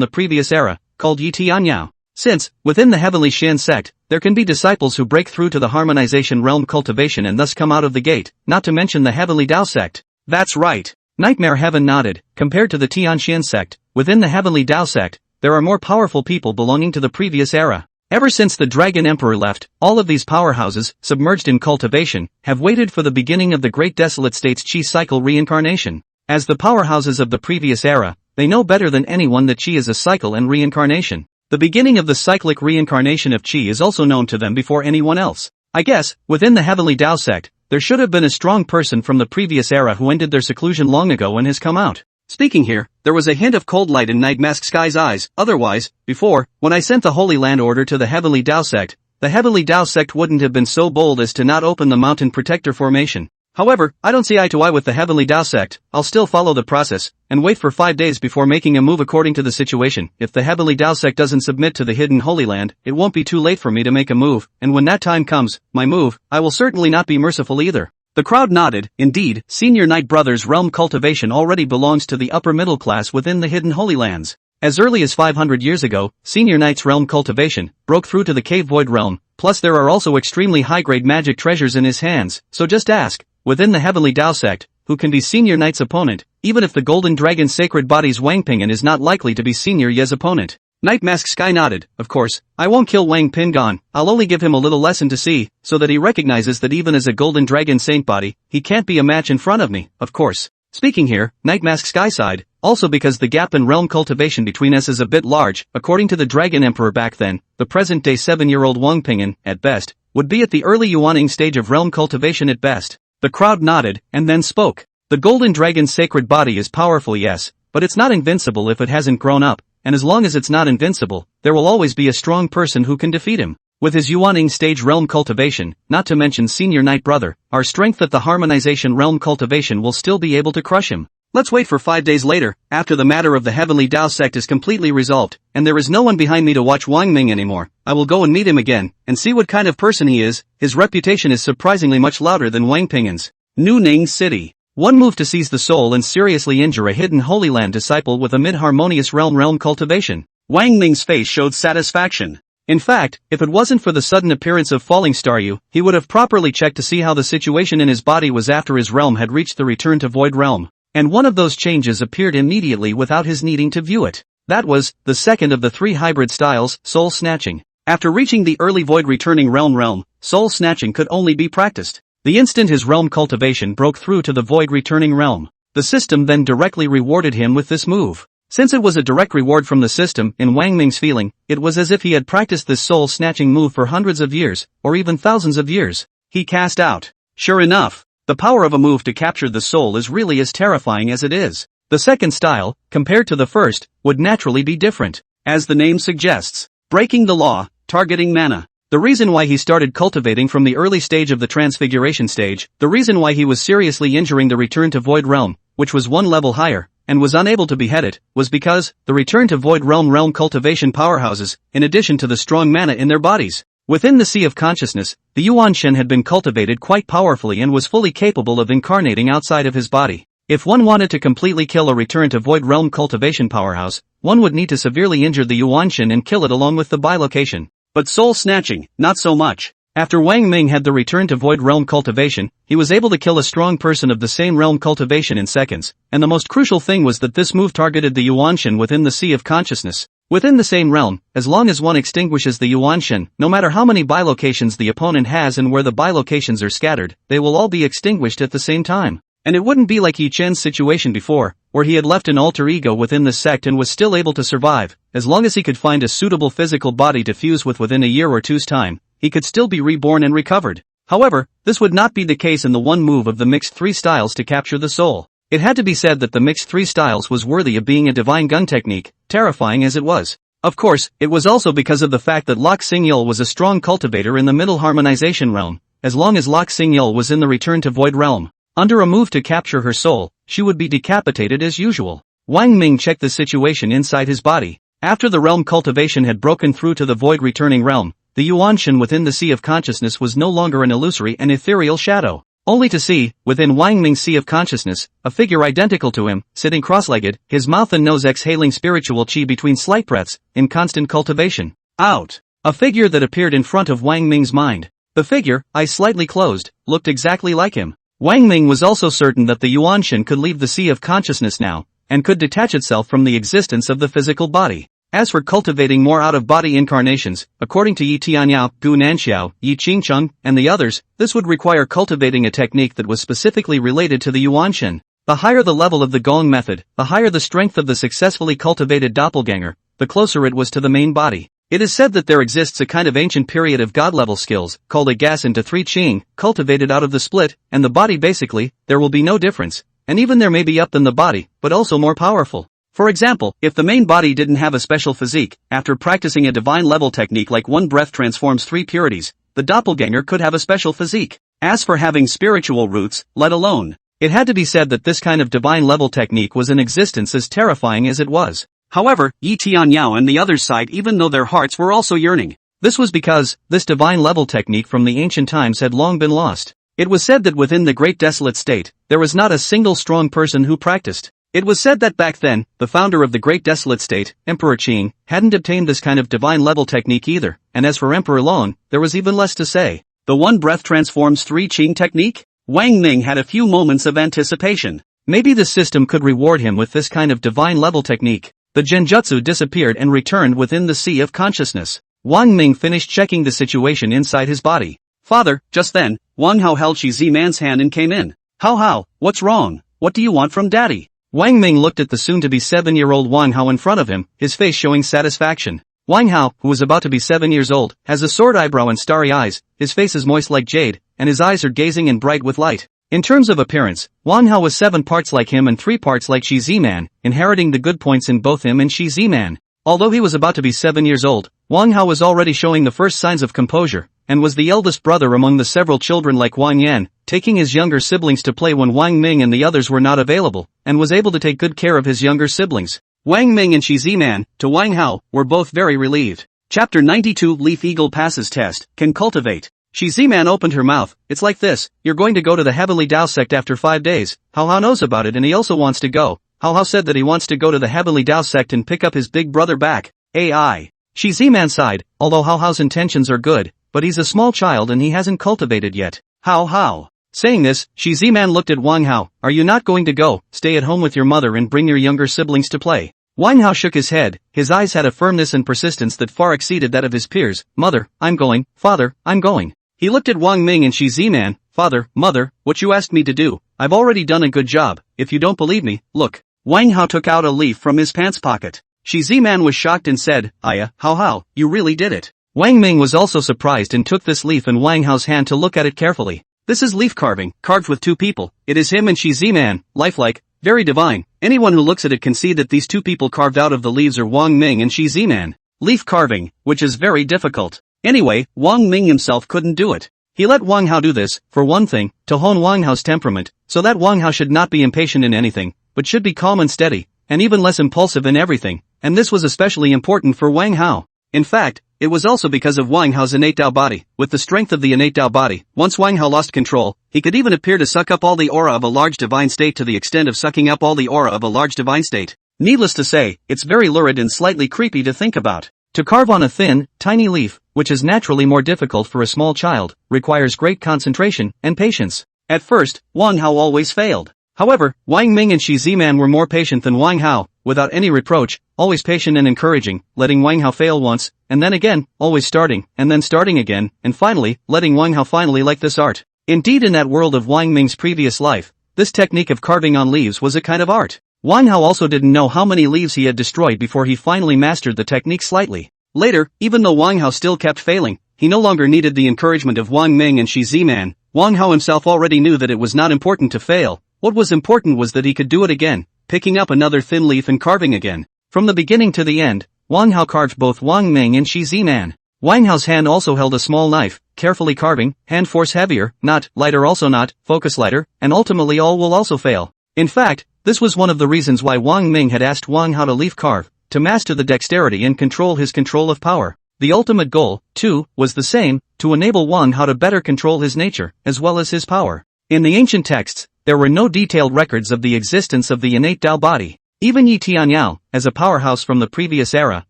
the previous era, called Yi Tianyao. Since, within the Heavenly Shan sect, there can be disciples who break through to the harmonization realm cultivation and thus come out of the gate, not to mention the Heavenly Tao sect. That's right. Nightmare Heaven nodded. Compared to the Tianxian sect, within the Heavenly Tao sect, there are more powerful people belonging to the previous era. Ever since the Dragon Emperor left, all of these powerhouses, submerged in cultivation, have waited for the beginning of the Great Desolate State's Qi cycle reincarnation. As the powerhouses of the previous era, they know better than anyone that Qi is a cycle and reincarnation. The beginning of the cyclic reincarnation of Qi is also known to them before anyone else. I guess, within the Heavenly Tao sect, there should have been a strong person from the previous era who ended their seclusion long ago and has come out. Speaking here, there was a hint of cold light in Night Mask Sky's eyes. Otherwise, before, when I sent the Holy Land Order to the Heavenly Tao sect, the Heavenly Tao sect wouldn't have been so bold as to not open the Mountain Protector formation. However, I don't see eye to eye with the Heavenly Tao sect. I'll still follow the process, and wait for 5 days before making a move according to the situation. If the Heavenly Tao sect doesn't submit to the hidden Holy Land, it won't be too late for me to make a move, and when that time comes, my move, I will certainly not be merciful either. The crowd nodded. Indeed, Senior Knight Brothers' realm cultivation already belongs to the upper middle class within the hidden Holy Lands. As early as 500 years ago, Senior Knight's realm cultivation broke through to the Cave Void realm, plus there are also extremely high-grade magic treasures in his hands, so just ask, within the Heavenly Tao sect, who can be Senior Knight's opponent, even if the Golden Dragon's sacred body's Wang Pingan is not likely to be Senior Ye's opponent. Night Mask Sky nodded. Of course, I won't kill Wang Pingan, I'll only give him a little lesson to see, so that he recognizes that even as a Golden Dragon Saint body, he can't be a match in front of me, of course. Speaking here, Night Mask Sky sighed, also because the gap in realm cultivation between us is a bit large. According to the Dragon Emperor back then, the present-day 7-year-old Wang Pingan, at best, would be at the early Yuaning stage of realm cultivation at best. The crowd nodded, and then spoke. The Golden Dragon's sacred body is powerful, yes, but it's not invincible if it hasn't grown up. And as long as it's not invincible, there will always be a strong person who can defeat him. With his Yuaning stage realm cultivation, not to mention Senior Knight Brother, our strength at the harmonization realm cultivation will still be able to crush him. Let's wait for 5 days later, after the matter of the Heavenly Tao sect is completely resolved, and there is no one behind me to watch Wang Ming anymore. I will go and meet him again, and see what kind of person he is. His reputation is surprisingly much louder than Wang Pingan's. New Ning City. One move to seize the soul and seriously injure a hidden Holy Land disciple with a mid-harmonious realm cultivation. Wang Ming's face showed satisfaction. In fact, if it wasn't for the sudden appearance of Falling Star You, he would have properly checked to see how the situation in his body was after his realm had reached the return to Void realm. And one of those changes appeared immediately without his needing to view it. That was, the second of the 3 hybrid styles, soul snatching. After reaching the early Void returning realm, soul snatching could only be practiced. The instant his realm cultivation broke through to the Void returning realm, the system then directly rewarded him with this move. Since it was a direct reward from the system, in Wang Ming's feeling, it was as if he had practiced this soul-snatching move for hundreds of years, or even thousands of years. He cast out. Sure enough, the power of a move to capture the soul is really as terrifying as it is. The second style, compared to the first, would naturally be different. As the name suggests, breaking the law, targeting mana. The reason why he started cultivating from the early stage of the transfiguration stage, the reason why he was seriously injuring the return to Void realm, which was one level higher, and was unable to behead it, was because, the return to Void realm cultivation powerhouses, in addition to the strong mana in their bodies. Within the Sea of Consciousness, the Yuan Shen had been cultivated quite powerfully and was fully capable of incarnating outside of his body. If one wanted to completely kill a return to Void realm cultivation powerhouse, one would need to severely injure the Yuan Shen and kill it along with the bilocation. But soul snatching, not so much. After Wang Ming had the return to Void realm cultivation, he was able to kill a strong person of the same realm cultivation in seconds, and the most crucial thing was that this move targeted the Yuan Shen within the Sea of Consciousness. Within the same realm, as long as one extinguishes the Yuan Shen, no matter how many bilocations the opponent has and where the bilocations are scattered, they will all be extinguished at the same time. And it wouldn't be like Yi Chen's situation before, where he had left an alter ego within the sect and was still able to survive. As long as he could find a suitable physical body to fuse with within a year or two's time, he could still be reborn and recovered. However, this would not be the case in the one move of the mixed three styles to capture the soul. It had to be said that the mixed three styles was worthy of being a divine gun technique, terrifying as it was. Of course, it was also because of the fact that Lok Singyul was a strong cultivator in the middle harmonization realm. As long as Lok Singyul was in the return to void realm, under a move to capture her soul, she would be decapitated as usual. Wang Ming checked the situation inside his body. After the realm cultivation had broken through to the void returning realm, the Yuanshan within the sea of consciousness was no longer an illusory and ethereal shadow. Only to see, within Wang Ming's sea of consciousness, a figure identical to him, sitting cross-legged, his mouth and nose exhaling spiritual chi between slight breaths, in constant cultivation. Out! A figure that appeared in front of Wang Ming's mind. The figure, eyes slightly closed, looked exactly like him. Wang Ming was also certain that the Yuanshan could leave the sea of consciousness now, and could detach itself from the existence of the physical body. As for cultivating more out-of-body incarnations, according to Yi Tianyao, Gu Nanxiao, Yi Qingcheng, and the others, this would require cultivating a technique that was specifically related to the Yuanshan. The higher the level of the Gong method, the higher the strength of the successfully cultivated doppelganger, the closer it was to the main body. It is said that there exists a kind of ancient period of god-level skills, called a gas into 3 Qing, cultivated out of the split, and the body basically, there will be no difference, and even there may be up than the body, but also more powerful. For example, if the main body didn't have a special physique, after practicing a divine level technique like one breath transforms 3 purities, the doppelganger could have a special physique. As for having spiritual roots, let alone. It had to be said that this kind of divine level technique was in existence as terrifying as it was. However, Yi Tianyao and the others sighed even though their hearts were also yearning. This was because, this divine level technique from the ancient times had long been lost. It was said that within the Great Desolate State, there was not a single strong person who practiced. It was said that back then, the founder of the Great Desolate State, Emperor Qing, hadn't obtained this kind of divine level technique either, and as for Emperor Long, there was even less to say. The one breath transforms 3 Qing technique? Wang Ming had a few moments of anticipation. Maybe the system could reward him with this kind of divine level technique. The genjutsu disappeared and returned within the sea of consciousness. Wang Ming finished checking the situation inside his body. Father, just then, Wang Hao held Shi Ziman's hand and came in. How, what's wrong? What do you want from daddy? Wang Ming looked at the soon-to-be 7-year-old Wang Hao in front of him, his face showing satisfaction. Wang Hao, who was about to be 7 years old, has a sword eyebrow and starry eyes, his face is moist like jade, and his eyes are gazing and bright with light. In terms of appearance, Wang Hao was 7 parts like him and 3 parts like Shi Ziman, inheriting the good points in both him and Shi Ziman. Although he was about to be 7 years old, Wang Hao was already showing the first signs of composure, and was the eldest brother among the several children like Wang Yan, taking his younger siblings to play when Wang Ming and the others were not available, and was able to take good care of his younger siblings. Wang Ming and Shi Ziman, to Wang Hao, were both very relieved. Chapter 92 Leaf Eagle Passes Test, Can Cultivate. Shi Ziman opened her mouth. It's like this, you're going to go to the Heavenly Tao sect after 5 days. Hao knows about it and he also wants to go. Hao said that he wants to go to the Heavenly Tao sect and pick up his big brother back. AI. Shi Ziman sighed, although Hao's intentions are good, but he's a small child and he hasn't cultivated yet. How? Saying this, Shi Ziman looked at Wang Hao. Are you not going to go? Stay at home with your mother and bring your younger siblings to play. Wang Hao shook his head, his eyes had a firmness and persistence that far exceeded that of his peers. Mother, I'm going. Father, I'm going. He looked at Wang Ming and Shi Ziman. Father, mother, what you asked me to do, I've already done a good job. If you don't believe me, look. Wang Hao took out a leaf from his pants pocket. Shi Ziman was shocked and said, Aya, Hao, you really did it. Wang Ming was also surprised and took this leaf in Wang Hao's hand to look at it carefully. This is leaf carving, carved with 2 people. It is him and Shi Ziman, lifelike, very divine. Anyone who looks at it can see that these 2 people carved out of the leaves are Wang Ming and Shi Ziman. Leaf carving, which is very difficult. Anyway, Wang Ming himself couldn't do it. He let Wang Hao do this, for one thing, to hone Wang Hao's temperament, so that Wang Hao should not be impatient in anything, but should be calm and steady, and even less impulsive in everything, and this was especially important for Wang Hao. In fact, it was also because of Wang Hao's innate Dao body. With the strength of the innate Dao body, once Wang Hao lost control, he could even appear to suck up all the aura of a large divine state to the extent of sucking up all the aura of a large divine state. Needless to say, it's very lurid and slightly creepy to think about. To carve on a thin, tiny leaf, which is naturally more difficult for a small child, requires great concentration and patience. At first, Wang Hao always failed. However, Wang Ming and Shi Ziman were more patient than Wang Hao, without any reproach, always patient and encouraging, letting Wang Hao fail once, and then again, always starting, and then starting again, and finally, letting Wang Hao finally like this art. Indeed, in that world of Wang Ming's previous life, this technique of carving on leaves was a kind of art. Wang Hao also didn't know how many leaves he had destroyed before he finally mastered the technique slightly. Later, even though Wang Hao still kept failing, he no longer needed the encouragement of Wang Ming and Shi Ziman. Wang Hao himself already knew that it was not important to fail. What was important was that he could do it again, picking up another thin leaf and carving again. From the beginning to the end, Wang Hao carved both Wang Ming and Shi Ziman. Wang Hao's hand also held a small knife, carefully carving, hand force heavier, not, lighter also not, focus lighter, and ultimately all will also fail. In fact, this was one of the reasons why Wang Ming had asked Wang Hao to leaf carve, to master the dexterity and control his control of power. The ultimate goal, too, was the same, to enable Wang Hao to better control his nature, as well as his power. In the ancient texts, there were no detailed records of the existence of the innate Tao body. Even Yi Tianyao, as a powerhouse from the previous era,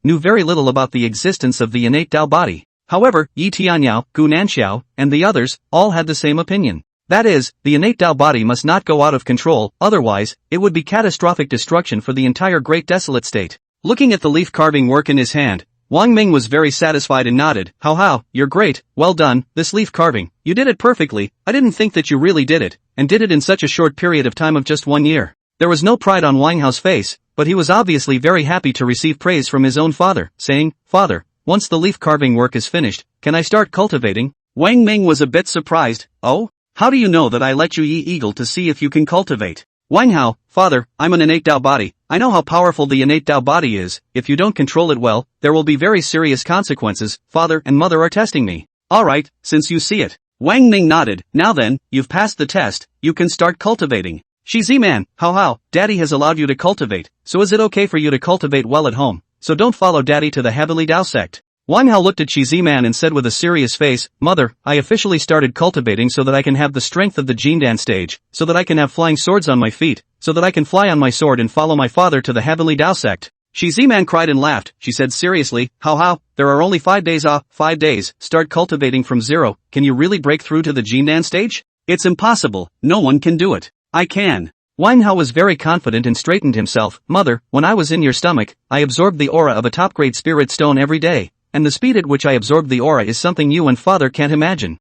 knew very little about the existence of the innate Tao body. However, Yi Tianyao, Gu Nanxiao, and the others, all had the same opinion. That is, the innate Tao body must not go out of control, otherwise, it would be catastrophic destruction for the entire Great Desolate State. Looking at the leaf carving work in his hand, Wang Ming was very satisfied and nodded. How, you're great, well done, this leaf carving, you did it perfectly, I didn't think that you really did it, and did it in such a short period of time of just 1 year. There was no pride on Wang Hao's face, but he was obviously very happy to receive praise from his own father, saying, Father, once the leaf carving work is finished, can I start cultivating? Wang Ming was a bit surprised. Oh? How do you know that I let you Yi Eagle to see if you can cultivate? Wang Hao, Father, I'm an innate Tao body, I know how powerful the innate Tao body is, if you don't control it well, there will be very serious consequences, Father and Mother are testing me. Alright, since you see it. Wang Ming nodded, now then, you've passed the test, you can start cultivating. Shi Ziman, how, Daddy has allowed you to cultivate, so is it okay for you to cultivate well at home, so don't follow Daddy to the Heavenly Tao sect. Wang Hao looked at Shi Ziman and said with a serious face, Mother, I officially started cultivating so that I can have the strength of the Jindan stage, so that I can have flying swords on my feet, so that I can fly on my sword and follow my father to the Heavenly Tao sect. Shi Ziman cried and laughed. She said seriously, how, there are only 5 days 5 days, start cultivating from zero, can you really break through to the Jindan stage? It's impossible, no one can do it. I can. Wang Hao was very confident and straightened himself. Mother, when I was in your stomach, I absorbed the aura of a top-grade spirit stone every day, and the speed at which I absorbed the aura is something you and Father can't imagine.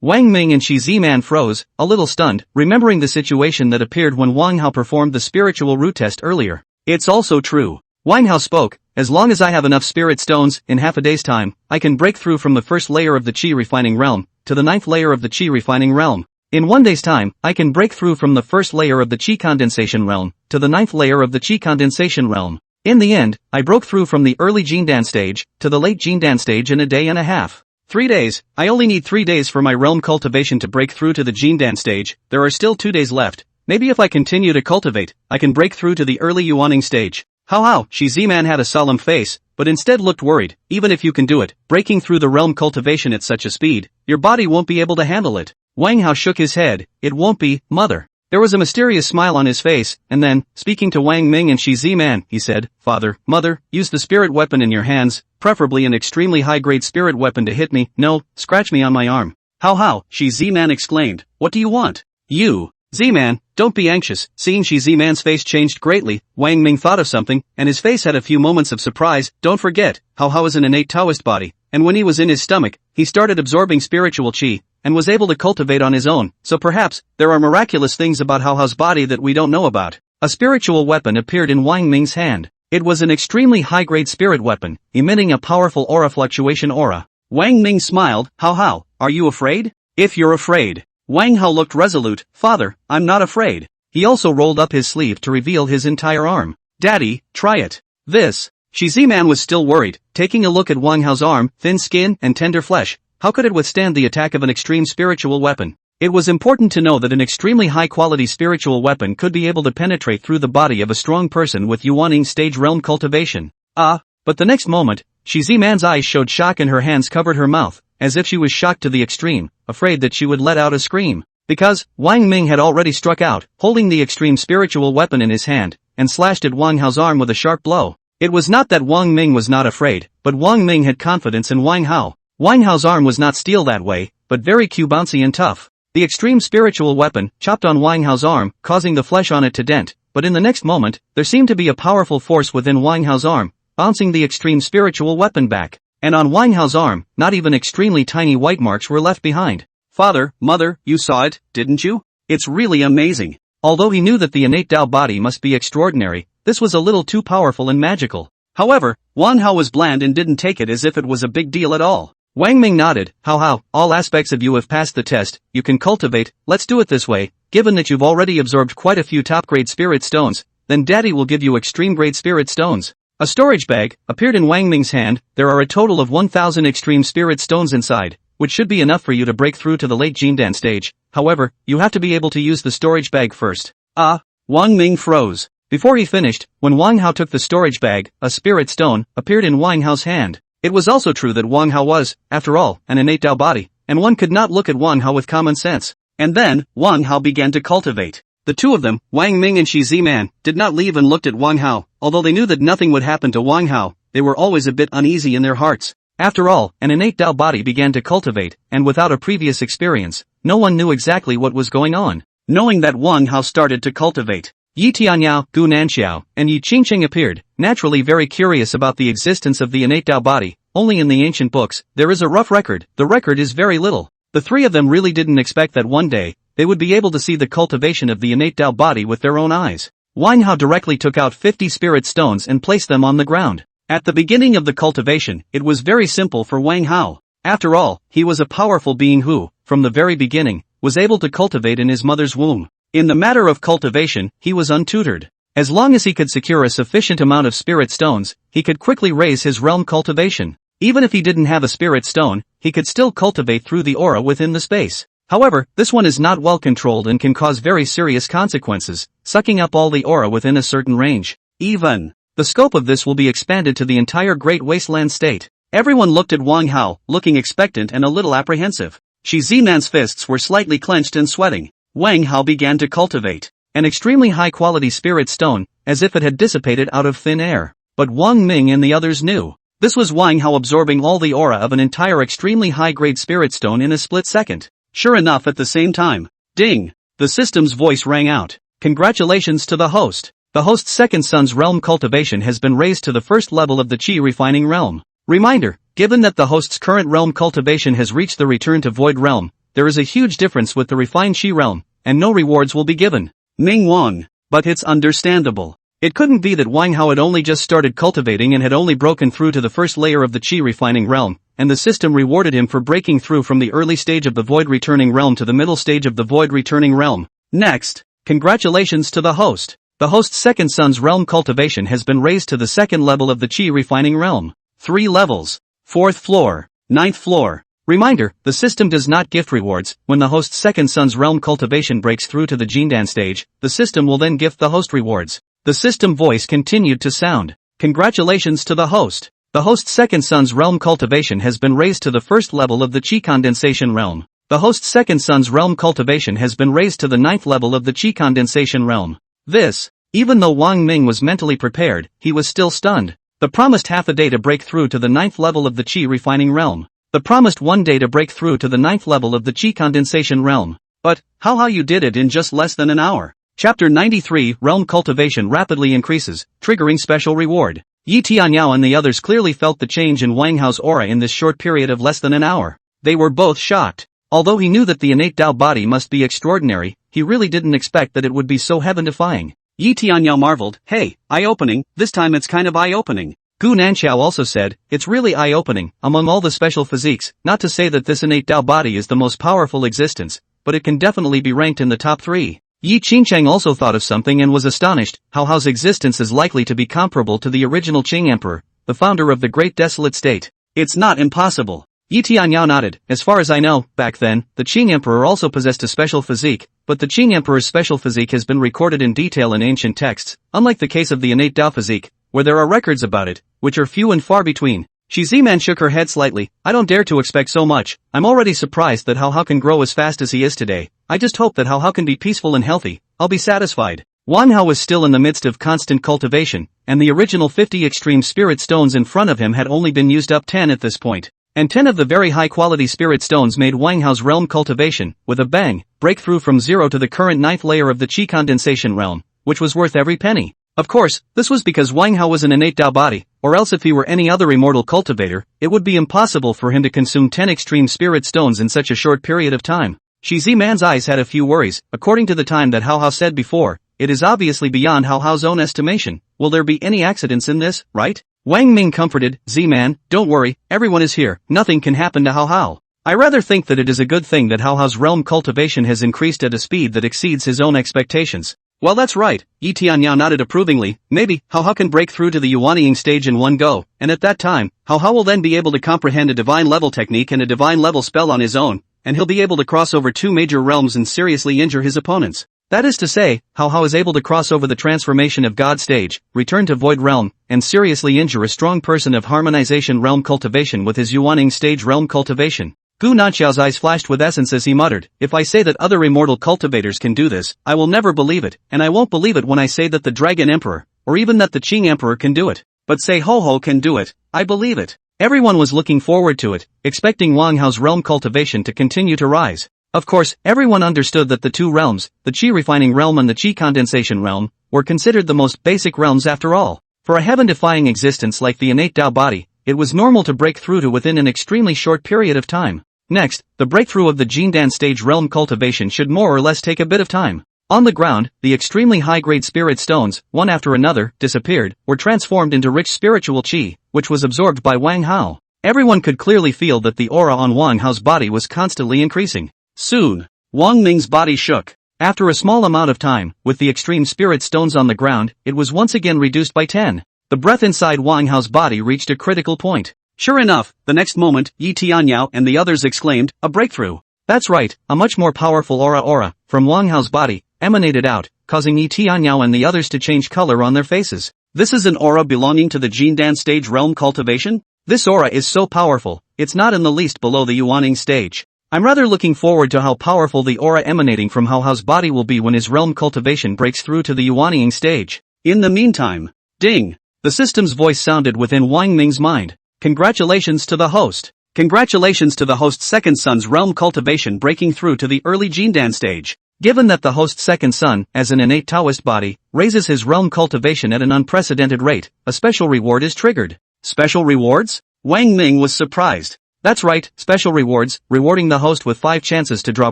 Wang Ming and Shi Ziman froze, a little stunned, remembering the situation that appeared when Wang Hao performed the spiritual root test earlier. It's also true. Wang Hao spoke, as long as I have enough spirit stones, in half a day's time, I can break through from the first layer of the Qi refining realm, to the 9th layer of the Qi refining realm. In 1 day's time, I can break through from the first layer of the Qi condensation realm, to the 9th layer of the Qi condensation realm. In the end, I broke through from the early Jindan stage, to the late Jindan stage in a day and a half. 3 days, I only need 3 days for my realm cultivation to break through to the Jindan stage, there are still 2 days left. Maybe if I continue to cultivate, I can break through to the early Yuaning stage. How, Shi Ziman had a solemn face, but instead looked worried. Even if you can do it, breaking through the realm cultivation at such a speed, your body won't be able to handle it. Wang Hao shook his head, it won't be, Mother. There was a mysterious smile on his face, and then, speaking to Wang Ming and Shi Ziman, he said, Father, Mother, use the spirit weapon in your hands, preferably an extremely high-grade spirit weapon to hit me, no, scratch me on my arm. How, Shi Ziman exclaimed, what do you want? You, Ziman, don't be anxious. Seeing Shi Ziman's face changed greatly, Wang Ming thought of something, and his face had a few moments of surprise. Don't forget, How is an innate Taoist body, and when he was in his stomach, he started absorbing spiritual qi, and was able to cultivate on his own, so perhaps, there are miraculous things about Hao's body that we don't know about. A spiritual weapon appeared in Wang Ming's hand. It was an extremely high-grade spirit weapon, emitting a powerful aura fluctuation aura. Wang Ming smiled, How, are you afraid? If you're afraid. Wang Hao looked resolute, Father, I'm not afraid. He also rolled up his sleeve to reveal his entire arm. Daddy, try it. This. Shi Ziman was still worried, taking a look at Wang Hao's arm, thin skin and tender flesh. How could it withstand the attack of an extreme spiritual weapon? It was important to know that an extremely high-quality spiritual weapon could be able to penetrate through the body of a strong person with Yuaning stage realm cultivation. But the next moment, Shi Ziman's eyes showed shock and her hands covered her mouth, as if she was shocked to the extreme, afraid that she would let out a scream. Because, Wang Ming had already struck out, holding the extreme spiritual weapon in his hand, and slashed at Wang Hao's arm with a sharp blow. It was not that Wang Ming was not afraid, but Wang Ming had confidence in Wang Hao. Wang Hao's arm was not steel that way, but very bouncy and tough. The extreme spiritual weapon chopped on Wang Hao's arm, causing the flesh on it to dent, but in the next moment, there seemed to be a powerful force within Wang Hao's arm, bouncing the extreme spiritual weapon back. And on Wang Hao's arm, not even extremely tiny white marks were left behind. Father, Mother, you saw it, didn't you? It's really amazing. Although he knew that the innate Tao body must be extraordinary, this was a little too powerful and magical. However, Wang Hao was bland and didn't take it as if it was a big deal at all. Wang Ming nodded. How, all aspects of you have passed the test, you can cultivate, let's do it this way. Given that you've already absorbed quite a few top-grade spirit stones, then Daddy will give you extreme-grade spirit stones. A storage bag appeared in Wang Ming's hand. There are a total of 1,000 extreme spirit stones inside, which should be enough for you to break through to the late Jindan stage. However, you have to be able to use the storage bag first. Wang Ming froze. Before he finished, when Wang Hao took the storage bag, a spirit stone appeared in Wang Hao's hand. It was also true that Wang Hao was, after all, an innate Tao body, and one could not look at Wang Hao with common sense. And then, Wang Hao began to cultivate. The two of them, Wang Ming and Shi Ziman, did not leave and looked at Wang Hao. Although they knew that nothing would happen to Wang Hao, they were always a bit uneasy in their hearts. After all, an innate Tao body began to cultivate, and without a previous experience, no one knew exactly what was going on. Knowing that Wang Hao started to cultivate, Yi Tianyao, Gu Nanxiao, and Yi Qingqing appeared, naturally very curious about the existence of the innate Tao body. Only in the ancient books, there is a rough record. The record is very little. The three of them really didn't expect that one day, they would be able to see the cultivation of the innate Tao body with their own eyes. Wang Hao directly took out 50 spirit stones and placed them on the ground. At the beginning of the cultivation, it was very simple for Wang Hao. After all, he was a powerful being who, from the very beginning, was able to cultivate in his mother's womb. In the matter of cultivation, he was untutored. As long as he could secure a sufficient amount of spirit stones, he could quickly raise his realm cultivation. Even if he didn't have a spirit stone, he could still cultivate through the aura within the space. However, this one is not well controlled and can cause very serious consequences, sucking up all the aura within a certain range. Even the scope of this will be expanded to the entire Great Wasteland state. Everyone looked at Wang Hao, looking expectant and a little apprehensive. Shi Ziman's fists were slightly clenched and sweating. Wang Hao began to cultivate an extremely high-quality spirit stone, as if it had dissipated out of thin air. But Wang Ming and the others knew. This was Wang Hao absorbing all the aura of an entire extremely high-grade spirit stone in a split second. Sure enough, at the same time, ding! The system's voice rang out. Congratulations to the host. The host's second son's realm cultivation has been raised to the first level of the Qi refining realm. Reminder, given that the host's current realm cultivation has reached the return to void realm, there is a huge difference with the refined Qi realm, and no rewards will be given. Ming Wang. But it's understandable. It couldn't be that Wang Hao had only just started cultivating and had only broken through to the first layer of the Qi refining realm, and the system rewarded him for breaking through from the early stage of the void returning realm to the middle stage of the void returning realm. Next, congratulations to the host. The host's second son's realm cultivation has been raised to the second level of the Qi refining realm. 3 levels. 4th floor. 9th floor. Reminder, the system does not gift rewards. When the host's second son's realm cultivation breaks through to the Jindan stage, the system will then gift the host rewards. The system voice continued to sound. Congratulations to the host. The host's second son's realm cultivation has been raised to the first level of the Qi condensation realm. The host's second son's realm cultivation has been raised to the 9th level of the Qi condensation realm. This, even though Wang Ming was mentally prepared, he was still stunned. The promised half a day to break through to the 9th level of the Qi refining realm. The promised 1 day to break through to the 9th level of the Qi condensation realm. But, how you did it in just less than an hour. Chapter 93, Realm Cultivation rapidly increases, triggering special reward. Yi Tianyao and the others clearly felt the change in Wang Hao's aura in this short period of less than an hour. They were both shocked. Although he knew that the innate Tao body must be extraordinary, he really didn't expect that it would be so heaven-defying. Yi Tianyao marveled, hey, eye-opening, this time it's kind of eye-opening. Gu Nanxiao also said, it's really eye-opening, among all the special physiques, not to say that this innate Tao body is the most powerful existence, but it can definitely be ranked in the top 3. Yi Qingcheng also thought of something and was astonished, how Hao's existence is likely to be comparable to the original Qing Emperor, the founder of the Great Desolate State. It's not impossible. Yi Tianyao nodded, as far as I know, back then, the Qing Emperor also possessed a special physique, but the Qing Emperor's special physique has been recorded in detail in ancient texts, unlike the case of the innate Tao physique, where there are records about it, which are few and far between. Shi Ziman shook her head slightly, I don't dare to expect so much. I'm already surprised that Hao can grow as fast as he is today. I just hope that Hao can be peaceful and healthy. I'll be satisfied. Wang Hao was still in the midst of constant cultivation, and the original 50 extreme spirit stones in front of him had only been used up 10 at this point. And 10 of the very high-quality spirit stones made Wang Hao's realm cultivation, with a bang, break through from 0 to the current 9th layer of the Qi condensation realm, which was worth every penny. Of course, this was because Wang Hao was an innate Tao body, or else if he were any other immortal cultivator, it would be impossible for him to consume 10 extreme spirit stones in such a short period of time. Shi Ziman's eyes had a few worries. According to the time that Hao Hao said before, it is obviously beyond Hao Hao's own estimation. Will there be any accidents in this, right? Wang Ming comforted, Z-Man, don't worry, everyone is here, nothing can happen to Hao Hao. I rather think that it is a good thing that Hao Hao's realm cultivation has increased at a speed that exceeds his own expectations. Well, that's right, Yi Tianyao nodded approvingly. Maybe Hao Hao can break through to the Yuanying stage in one go, and at that time, Hao Hao will then be able to comprehend a divine level technique and a divine level spell on his own, and he'll be able to cross over two major realms and seriously injure his opponents. That is to say, Hao Hao is able to cross over the transformation of God stage, return to Void realm, and seriously injure a strong person of harmonization realm cultivation with his Yuanying stage realm cultivation. Gu Nanxiao's eyes flashed with essence as he muttered, if I say that other immortal cultivators can do this, I will never believe it, and I won't believe it when I say that the Dragon Emperor, or even that the Qing Emperor can do it. But say Ho Ho can do it, I believe it. Everyone was looking forward to it, expecting Wang Hao's realm cultivation to continue to rise. Of course, everyone understood that the two realms, the Qi refining realm and the Qi condensation realm, were considered the most basic realms after all. For a heaven-defying existence like the innate Tao body, it was normal to break through to within an extremely short period of time. Next, the breakthrough of the Jindan stage realm cultivation should more or less take a bit of time. On the ground, the extremely high-grade spirit stones, one after another, disappeared, were transformed into rich spiritual qi, which was absorbed by Wang Hao. Everyone could clearly feel that the aura on Wang Hao's body was constantly increasing. Soon, Wang Ming's body shook. After a small amount of time, with the extreme spirit stones on the ground, it was once again reduced by 10. The breath inside Wang Hao's body reached a critical point. Sure enough, the next moment, Yi Tianyao and the others exclaimed, a breakthrough. That's right, a much more powerful aura from Wang Hao's body, emanated out, causing Yi Tianyao and the others to change color on their faces. This is an aura belonging to the Jindan stage realm cultivation? This aura is so powerful, it's not in the least below the Yuanying stage. I'm rather looking forward to how powerful the aura emanating from Hao Hao's body will be when his realm cultivation breaks through to the Yuanying stage. In the meantime, ding! The system's voice sounded within Wang Ming's mind. Congratulations to the host. Congratulations to the host's second son's realm cultivation breaking through to the early Jindan stage. Given that the host's second son, as an innate Taoist body, raises his realm cultivation at an unprecedented rate, a special reward is triggered. Special rewards? Wang Ming was surprised. That's right, special rewards, rewarding the host with 5 chances to draw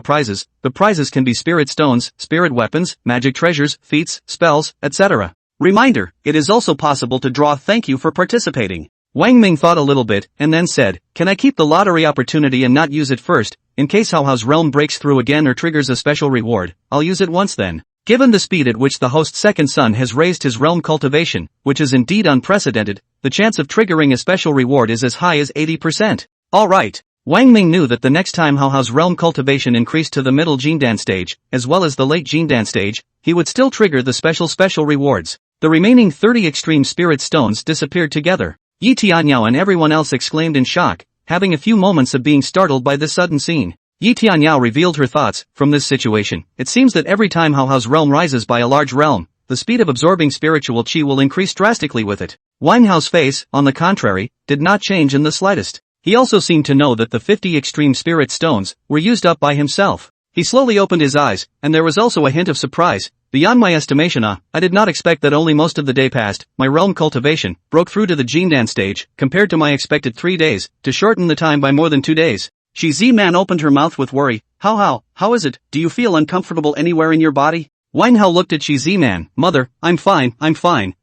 prizes. The prizes can be spirit stones, spirit weapons, magic treasures, feats, spells, etc. Reminder, it is also possible to draw thank you for participating. Wang Ming thought a little bit, and then said, can I keep the lottery opportunity and not use it first, in case Hao Hao's realm breaks through again or triggers a special reward? I'll use it once then. Given the speed at which the host's second son has raised his realm cultivation, which is indeed unprecedented, the chance of triggering a special reward is as high as 80%. Alright. Wang Ming knew that the next time Hao Hao's realm cultivation increased to the middle Jindan stage, as well as the late Jindan stage, he would still trigger the special rewards. The remaining 30 extreme spirit stones disappeared together. Yi Tianyao and everyone else exclaimed in shock, having a few moments of being startled by this sudden scene. Yi Tianyao revealed her thoughts. From this situation, it seems that every time Hao Hao's realm rises by a large realm, the speed of absorbing spiritual qi will increase drastically with it. Wang Hao's face, on the contrary, did not change in the slightest. He also seemed to know that the 50 extreme spirit stones were used up by himself. He slowly opened his eyes, and there was also a hint of surprise. Beyond my estimation, I did not expect that only most of the day passed. My realm cultivation broke through to the Jindan stage, compared to my expected 3 days, to shorten the time by more than 2 days. Shi Ziman opened her mouth with worry. How is it? Do you feel uncomfortable anywhere in your body? Wang Hao looked at Shi Ziman. Mother, I'm fine.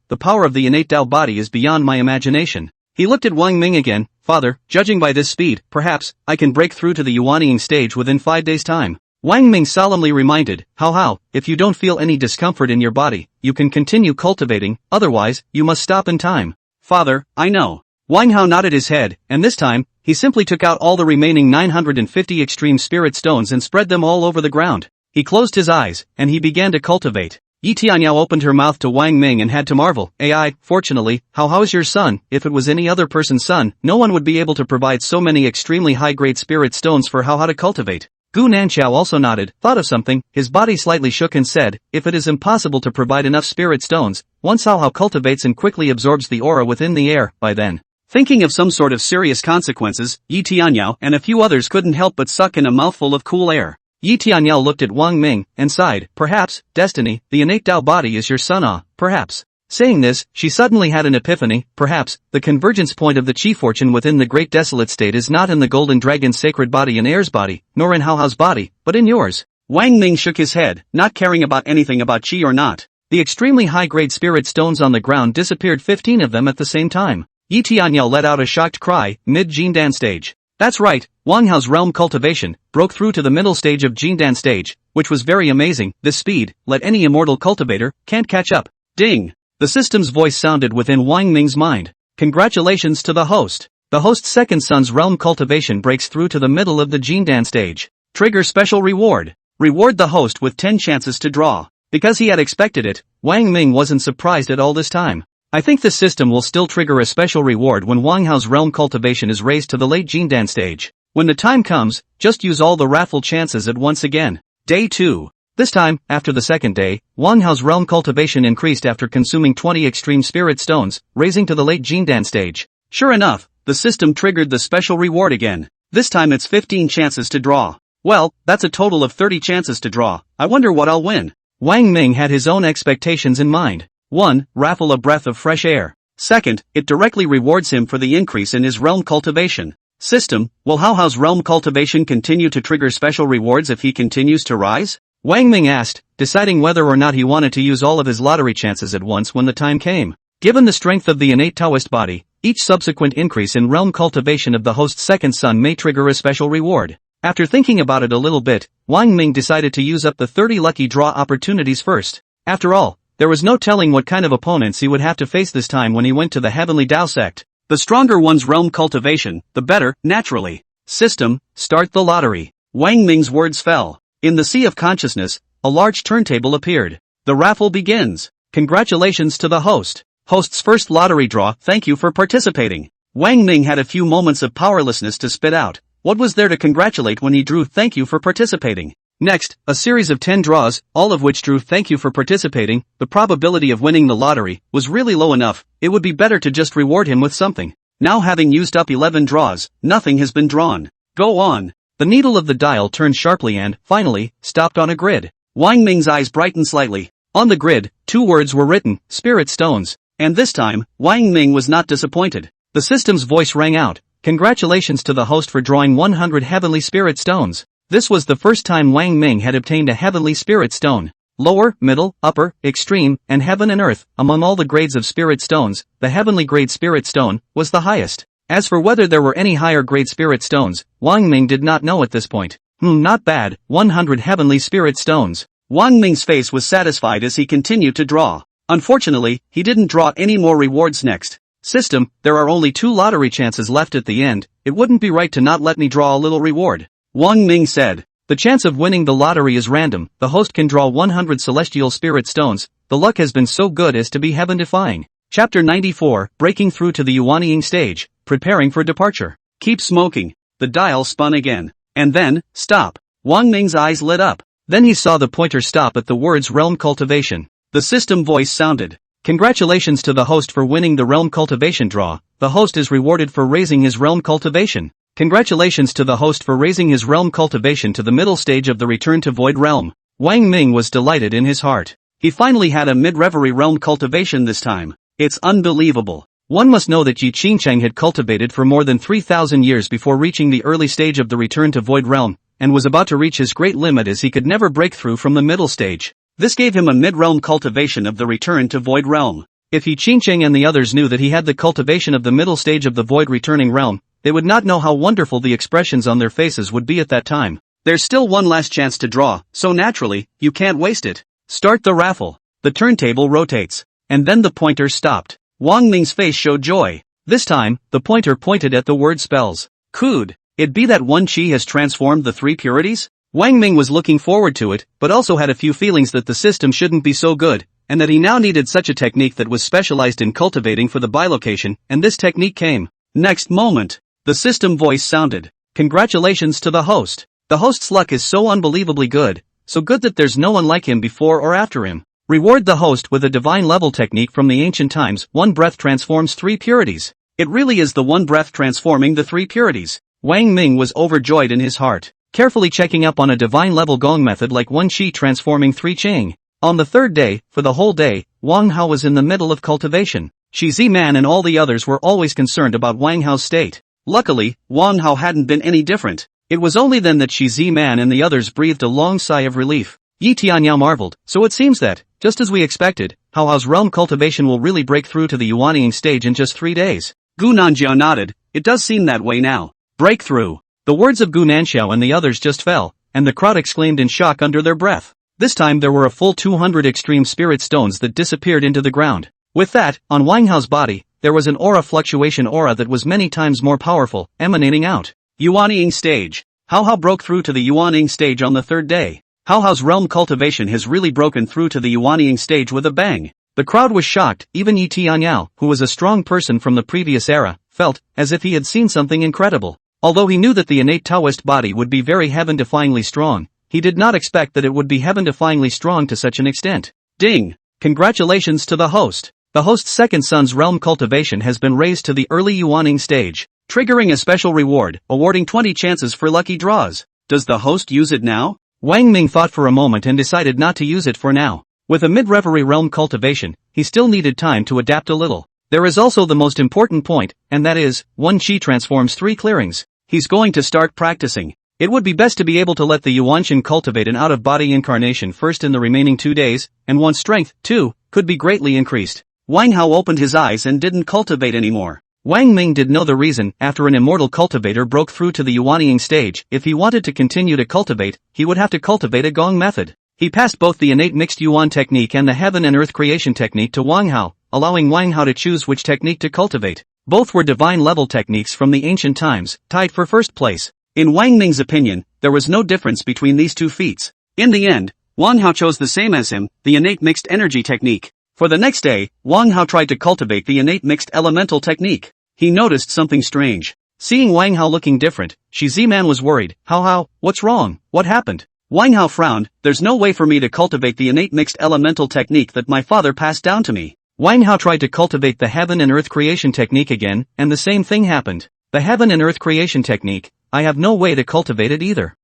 The power of the innate Tao body is beyond my imagination. He looked at Wang Ming again. Father, judging by this speed, perhaps, I can break through to the Yuanying stage within 5 days' time. Wang Ming solemnly reminded, Hao, if you don't feel any discomfort in your body, you can continue cultivating, otherwise, you must stop in time. Father, I know. Wang Hao nodded his head, and this time, he simply took out all the remaining 950 extreme spirit stones and spread them all over the ground. He closed his eyes, and he began to cultivate. Yi Tianyao opened her mouth to Wang Ming and had to marvel. Fortunately, Hao is your son. If it was any other person's son, no one would be able to provide so many extremely high-grade spirit stones for Hao to cultivate. Gu Nanxiao also nodded, thought of something, his body slightly shook and said, if it is impossible to provide enough spirit stones, once Hao cultivates and quickly absorbs the aura within the air, by then. Thinking of some sort of serious consequences, Yi Tianyao and a few others couldn't help but suck in a mouthful of cool air. Yi Tianyao looked at Wang Ming, and sighed, perhaps, destiny, the innate Tao body is your son perhaps. Saying this, she suddenly had an epiphany. Perhaps, the convergence point of the chi fortune within the great desolate state is not in the golden dragon's sacred body and heir's body, nor in Haohao's body, but in yours. Wang Ming shook his head, not caring about anything about chi or not. The extremely high-grade spirit stones on the ground disappeared, 15 of them at the same time. Yi Tianyao let out a shocked cry, mid-Jindan stage. That's right, Wang Hao's realm cultivation broke through to the middle stage of Jindan stage, which was very amazing. This speed, let any immortal cultivator, can't catch up. Ding! The system's voice sounded within Wang Ming's mind. Congratulations to the host. The host's second son's realm cultivation breaks through to the middle of the Jindan stage. Trigger special reward. Reward the host with 10 chances to draw. Because he had expected it, Wang Ming wasn't surprised at all this time. I think the system will still trigger a special reward when Wang Hao's realm cultivation is raised to the late Jindan stage. When the time comes, just use all the raffle chances at once again. Day 2. This time, after the second day, Wang Hao's realm cultivation increased after consuming 20 extreme spirit stones, raising to the late Jindan stage. Sure enough, the system triggered the special reward again. This time it's 15 chances to draw. Well, that's a total of 30 chances to draw. I wonder what I'll win. Wang Ming had his own expectations in mind. 1. Raffle a breath of fresh air. Second, it directly rewards him for the increase in his realm cultivation. System, will Haohao's realm cultivation continue to trigger special rewards if he continues to rise? Wang Ming asked, deciding whether or not he wanted to use all of his lottery chances at once when the time came. Given the strength of the innate Taoist body, each subsequent increase in realm cultivation of the host's second son may trigger a special reward. After thinking about it a little bit, Wang Ming decided to use up the 30 lucky draw opportunities first. After all, there was no telling what kind of opponents he would have to face this time when he went to the Heavenly Tao sect. The stronger one's realm cultivation, the better, naturally. System, start the lottery. Wang Ming's words fell. In the sea of consciousness, a large turntable appeared. The raffle begins. Congratulations to the host. Host's first lottery draw, thank you for participating. Wang Ming had a few moments of powerlessness to spit out. What was there to congratulate when he drew thank you for participating? Next, a series of 10 draws, all of which drew thank you for participating. The probability of winning the lottery was really low enough. It would be better to just reward him with something. Now having used up 11 draws, nothing has been drawn. Go on. The needle of the dial turned sharply and, finally, stopped on a grid. Wang Ming's eyes brightened slightly. On the grid, 2 words were written, Spirit Stones. And this time, Wang Ming was not disappointed. The system's voice rang out. Congratulations to the host for drawing 100 heavenly spirit stones. This was the first time Wang Ming had obtained a heavenly spirit stone. Lower, middle, upper, extreme, and heaven and earth, among all the grades of spirit stones, the heavenly grade spirit stone was the highest. As for whether there were any higher grade spirit stones, Wang Ming did not know at this point. Not bad, 100 heavenly spirit stones. Wang Ming's face was satisfied as he continued to draw. Unfortunately, he didn't draw any more rewards next. System, there are only 2 lottery chances left at the end. It wouldn't be right to not let me draw a little reward. Wang Ming said. The chance of winning the lottery is random. The host can draw 100 celestial spirit stones. The luck has been so good as to be heaven-defying. Chapter 94, Breaking Through to the Yuanying Stage, Preparing for Departure. Keep smoking. The dial spun again. And then, stop. Wang Ming's eyes lit up. Then he saw the pointer stop at the words Realm Cultivation. The system voice sounded. Congratulations to the host for winning the Realm Cultivation draw. The host is rewarded for raising his Realm Cultivation. Congratulations to the host for raising his Realm Cultivation to the middle stage of the Return to Void Realm. Wang Ming was delighted in his heart. He finally had a mid-reverie Realm Cultivation this time. It's unbelievable. One must know that Yi Qingcheng had cultivated for more than 3,000 years before reaching the early stage of the Return to Void Realm, and was about to reach his great limit as he could never break through from the middle stage. This gave him a mid-realm cultivation of the Return to Void Realm. If Yi Qingcheng and the others knew that he had the cultivation of the middle stage of the Void Returning Realm, they would not know how wonderful the expressions on their faces would be at that time. There's still one last chance to draw, so naturally, you can't waste it. Start the raffle. The turntable rotates. And then the pointer stopped. Wang Ming's face showed joy. This time, the pointer pointed at the word spells. Could it be that one chi has transformed the 3 purities? Wang Ming was looking forward to it, but also had a few feelings that the system shouldn't be so good, and that he now needed such a technique that was specialized in cultivating for the bilocation, and this technique came. Next moment, the system voice sounded. Congratulations to the host. The host's luck is so unbelievably good, so good that there's no one like him before or after him. Reward the host with a divine level technique from the ancient times. 1 breath transforms 3 purities. It really is the 1 breath transforming the 3 purities. Wang Ming was overjoyed in his heart. Carefully checking up on a divine level gong method like 1 chi transforming 3 ching. On the 3rd day, for the whole day, Wang Hao was in the middle of cultivation. Shi Ziman and all the others were always concerned about Wang Hao's state. Luckily, Wang Hao hadn't been any different. It was only then that Shi Ziman and the others breathed a long sigh of relief. Yi Tianyao marveled, so it seems that, just as we expected, Hao Hao's realm cultivation will really break through to the Yuanying stage in just 3 days. Gu Nanjiao nodded. It does seem that way now. Breakthrough. The words of Gu Nanxiao and the others just fell, and the crowd exclaimed in shock under their breath. This time there were a full 200 extreme spirit stones that disappeared into the ground. With that, on Wang Hao's body, there was an aura fluctuation aura that was many times more powerful, emanating out. Yuanying stage. Hao Hao broke through to the Yuanying stage on the 3rd day. Hao Hao's realm cultivation has really broken through to the Yuanying stage with a bang. The crowd was shocked. Even Yi Tianyao, who was a strong person from the previous era, felt as if he had seen something incredible. Although he knew that the innate Taoist body would be very heaven-defyingly strong, he did not expect that it would be heaven-defyingly strong to such an extent. Ding! Congratulations to the host. The host's second son's realm cultivation has been raised to the early Yuanying stage, triggering a special reward, awarding 20 chances for lucky draws. Does the host use it now? Wang Ming thought for a moment and decided not to use it for now. With a mid-reverie realm cultivation, he still needed time to adapt a little. There is also the most important point, and that is, 1 Qi transforms 3 clearings. He's going to start practicing. It would be best to be able to let the Yuanshan cultivate an out-of-body incarnation first in the remaining 2 days, and one's strength, too, could be greatly increased. Wang Hao opened his eyes and didn't cultivate anymore. Wang Ming did know the reason. After an immortal cultivator broke through to the Yuanying stage, if he wanted to continue to cultivate, he would have to cultivate a gong method. He passed both the innate mixed Yuan technique and the heaven and earth creation technique to Wang Hao, allowing Wang Hao to choose which technique to cultivate. Both were divine-level techniques from the ancient times, tied for first place. In Wang Ming's opinion, there was no difference between these 2 feats. In the end, Wang Hao chose the same as him, the innate mixed energy technique. For the next day, Wang Hao tried to cultivate the innate mixed elemental technique. He noticed something strange. Seeing Wang Hao looking different, Shi Ziman was worried. Hao, what's wrong? What happened? Wang Hao frowned. There's no way for me to cultivate the innate mixed elemental technique that my father passed down to me. Wang Hao tried to cultivate the heaven and earth creation technique again, and the same thing happened. The heaven and earth creation technique, I have no way to cultivate it either.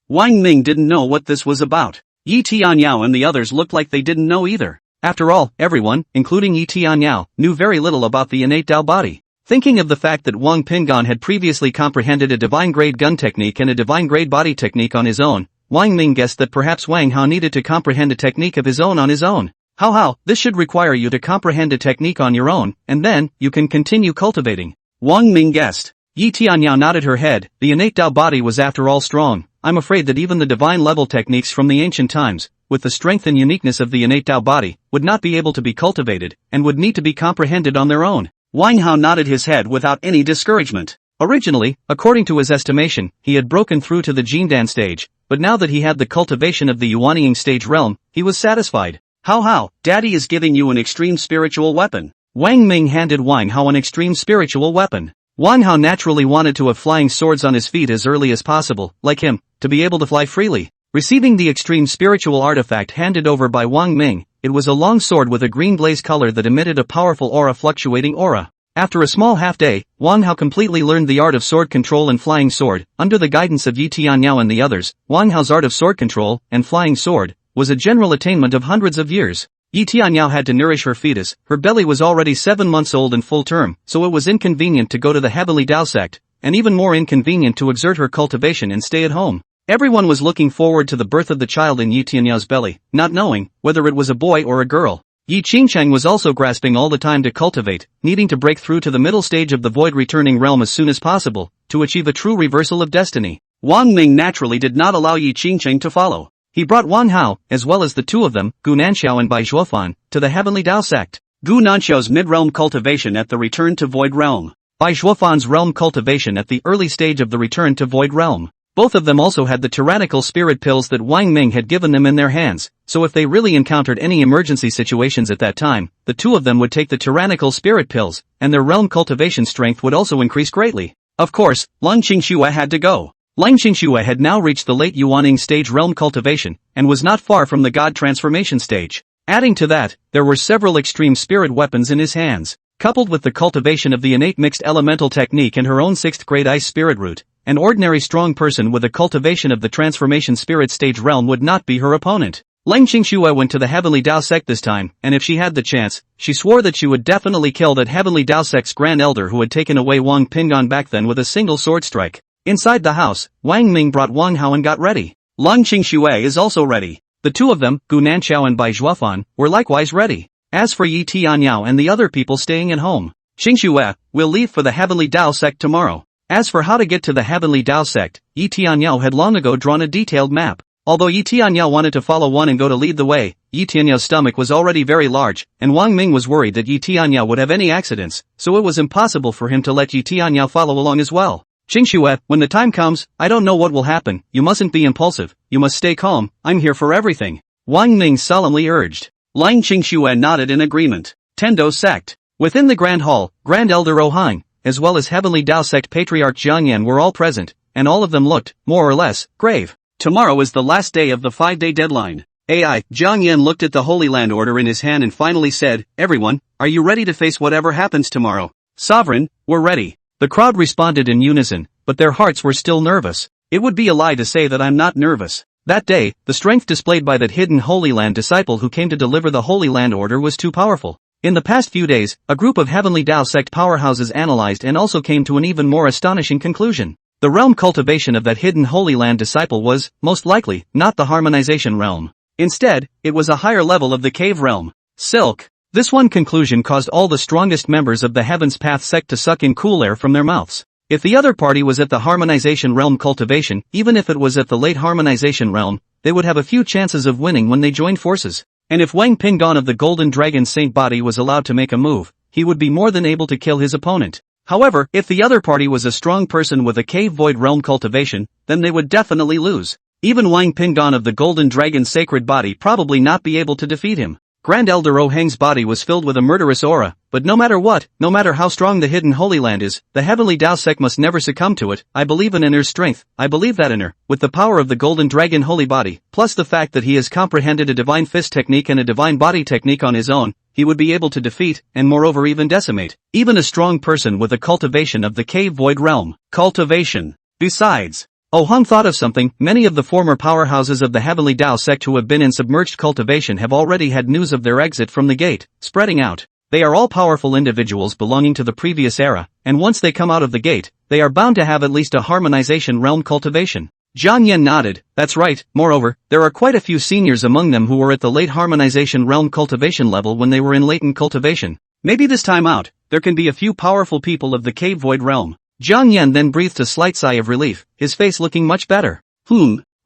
Wang Ming didn't know what this was about. Yi Tianyao and the others looked like they didn't know either. After all, everyone, including Yi Tianyao, knew very little about the innate Tao body. Thinking of the fact that Wang Pingan had previously comprehended a divine-grade gun technique and a divine-grade body technique on his own, Wang Ming guessed that perhaps Wang Hao needed to comprehend a technique of his own on his own. Hao, this should require you to comprehend a technique on your own, and then, you can continue cultivating. Wang Ming guessed. Yi Tianyao nodded her head. The innate Tao body was after all strong. I'm afraid that even the divine-level techniques from the ancient times, with the strength and uniqueness of the innate Tao body, would not be able to be cultivated, and would need to be comprehended on their own. Wang Hao nodded his head without any discouragement. Originally, according to his estimation, he had broken through to the Jindan stage, but now that he had the cultivation of the Yuanying stage realm, he was satisfied. Hao, Daddy is giving you an extreme spiritual weapon. Wang Ming handed Wang Hao an extreme spiritual weapon. Wang Hao naturally wanted to have flying swords on his feet as early as possible, like him, to be able to fly freely. Receiving the extreme spiritual artifact handed over by Wang Ming, it was a long sword with a green blaze color that emitted a powerful aura fluctuating aura. After a small half-day, Wang Hao completely learned the art of sword control and flying sword. Under the guidance of Yi Tianyao and the others, Wang Hao's art of sword control and flying sword was a general attainment of hundreds of years. Yi Tianyao had to nourish her fetus. Her belly was already 7 months old and full term, so it was inconvenient to go to the Heavenly Tao sect, and even more inconvenient to exert her cultivation and stay at home. Everyone was looking forward to the birth of the child in Yi Tianyao's belly, not knowing whether it was a boy or a girl. Yi Qingcheng was also grasping all the time to cultivate, needing to break through to the middle stage of the void returning realm as soon as possible, to achieve a true reversal of destiny. Wang Ming naturally did not allow Yi Qingcheng to follow. He brought Wang Hao, as well as the 2 of them, Gu Nanxiao and Bai Zhuofan, to the Heavenly Tao sect. Gu Nanxiao's mid-realm cultivation at the return to void realm. Bai Zhuofan's realm cultivation at the early stage of the return to void realm. Both of them also had the tyrannical spirit pills that Wang Ming had given them in their hands, so if they really encountered any emergency situations at that time, the 2 of them would take the tyrannical spirit pills, and their realm cultivation strength would also increase greatly. Of course, Lang Qingxue had to go. Lang Qingxue had now reached the late Yuanying stage realm cultivation, and was not far from the god transformation stage. Adding to that, there were several extreme spirit weapons in his hands. Coupled with the cultivation of the innate mixed elemental technique and her own 6th grade ice spirit root, an ordinary strong person with a cultivation of the transformation spirit stage realm would not be her opponent. Lang Qingxue went to the Heavenly Dao sect this time, and if she had the chance, she swore that she would definitely kill that Heavenly Dao sect's Grand Elder who had taken away Wang Pingon back then with a single sword strike. Inside the house, Wang Ming brought Wang Hao and got ready. Lang Qingxue is also ready. The two of them, Gu Nanchao and Bai Zhuofan, were likewise ready. As for Yi Tianyao and the other people staying at home, Qingxue will leave for the Heavenly Dao sect tomorrow. As for how to get to the Heavenly Dao sect, Yi Tianyao had long ago drawn a detailed map. Although Yi Tianyao wanted to follow one and go to lead the way, Yi Tianyao's stomach was already very large, and Wang Ming was worried that Yi Tianyao would have any accidents, so it was impossible for him to let Yi Tianyao follow along as well. Qingxue, when the time comes, I don't know what will happen, you mustn't be impulsive, you must stay calm, I'm here for everything. Wang Ming solemnly urged. Lang Qingxue nodded in agreement. Tendo sect. Within the Grand Hall, Grand Elder Ohang, as well as Heavenly Dao sect Patriarch Jiangyan were all present, and all of them looked, more or less, grave. Tomorrow is the last day of the 5-day deadline. AI, Jiang Yan looked at the Holy Land Order in his hand and finally said, everyone, are you ready to face whatever happens tomorrow? Sovereign, we're ready. The crowd responded in unison, but their hearts were still nervous. It would be a lie to say that I'm not nervous. That day, the strength displayed by that hidden Holy Land disciple who came to deliver the Holy Land Order was too powerful. In the past few days, a group of Heavenly Dao sect powerhouses analyzed and also came to an even more astonishing conclusion. The realm cultivation of that hidden Holy Land disciple was, most likely, not the harmonization realm. Instead, it was a higher level of the cave realm. Silk. This one conclusion caused all the strongest members of the Heaven's Path sect to suck in cool air from their mouths. If the other party was at the harmonization realm cultivation, even if it was at the late harmonization realm, they would have a few chances of winning when they joined forces. And if Wang Pingon of the Golden Dragon Saint Body was allowed to make a move, he would be more than able to kill his opponent. However, if the other party was a strong person with a cave void realm cultivation, then they would definitely lose. Even Wang Pingon of the Golden Dragon Sacred Body probably not be able to defeat him. Grand Elder Ohang's body was filled with a murderous aura, but no matter what, no matter how strong the hidden Holy Land is, the Heavenly Dao sect must never succumb to it. I believe in Inner's strength, I believe that Inner, with the power of the Golden Dragon Holy Body, plus the fact that he has comprehended a Divine Fist technique and a Divine Body technique on his own, he would be able to defeat, and moreover even decimate, even a strong person with a cultivation of the Cave Void Realm. Cultivation. Besides, Ohang thought of something. Many of the former powerhouses of the Heavenly Dao sect who have been in submerged cultivation have already had news of their exit from the gate, spreading out. They are all powerful individuals belonging to the previous era, and once they come out of the gate, they are bound to have at least a harmonization realm cultivation. Jiang Yan nodded, that's right. Moreover, there are quite a few seniors among them who were at the late harmonization realm cultivation level when they were in latent cultivation. Maybe this time out, there can be a few powerful people of the Cave Void realm. Jiang Yan then breathed a slight sigh of relief, his face looking much better.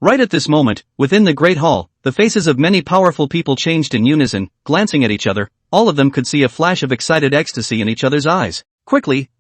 Right at this moment, within the Great Hall, the faces of many powerful people changed in unison, glancing at each other. All of them could see a flash of excited ecstasy in each other's eyes. Quickly,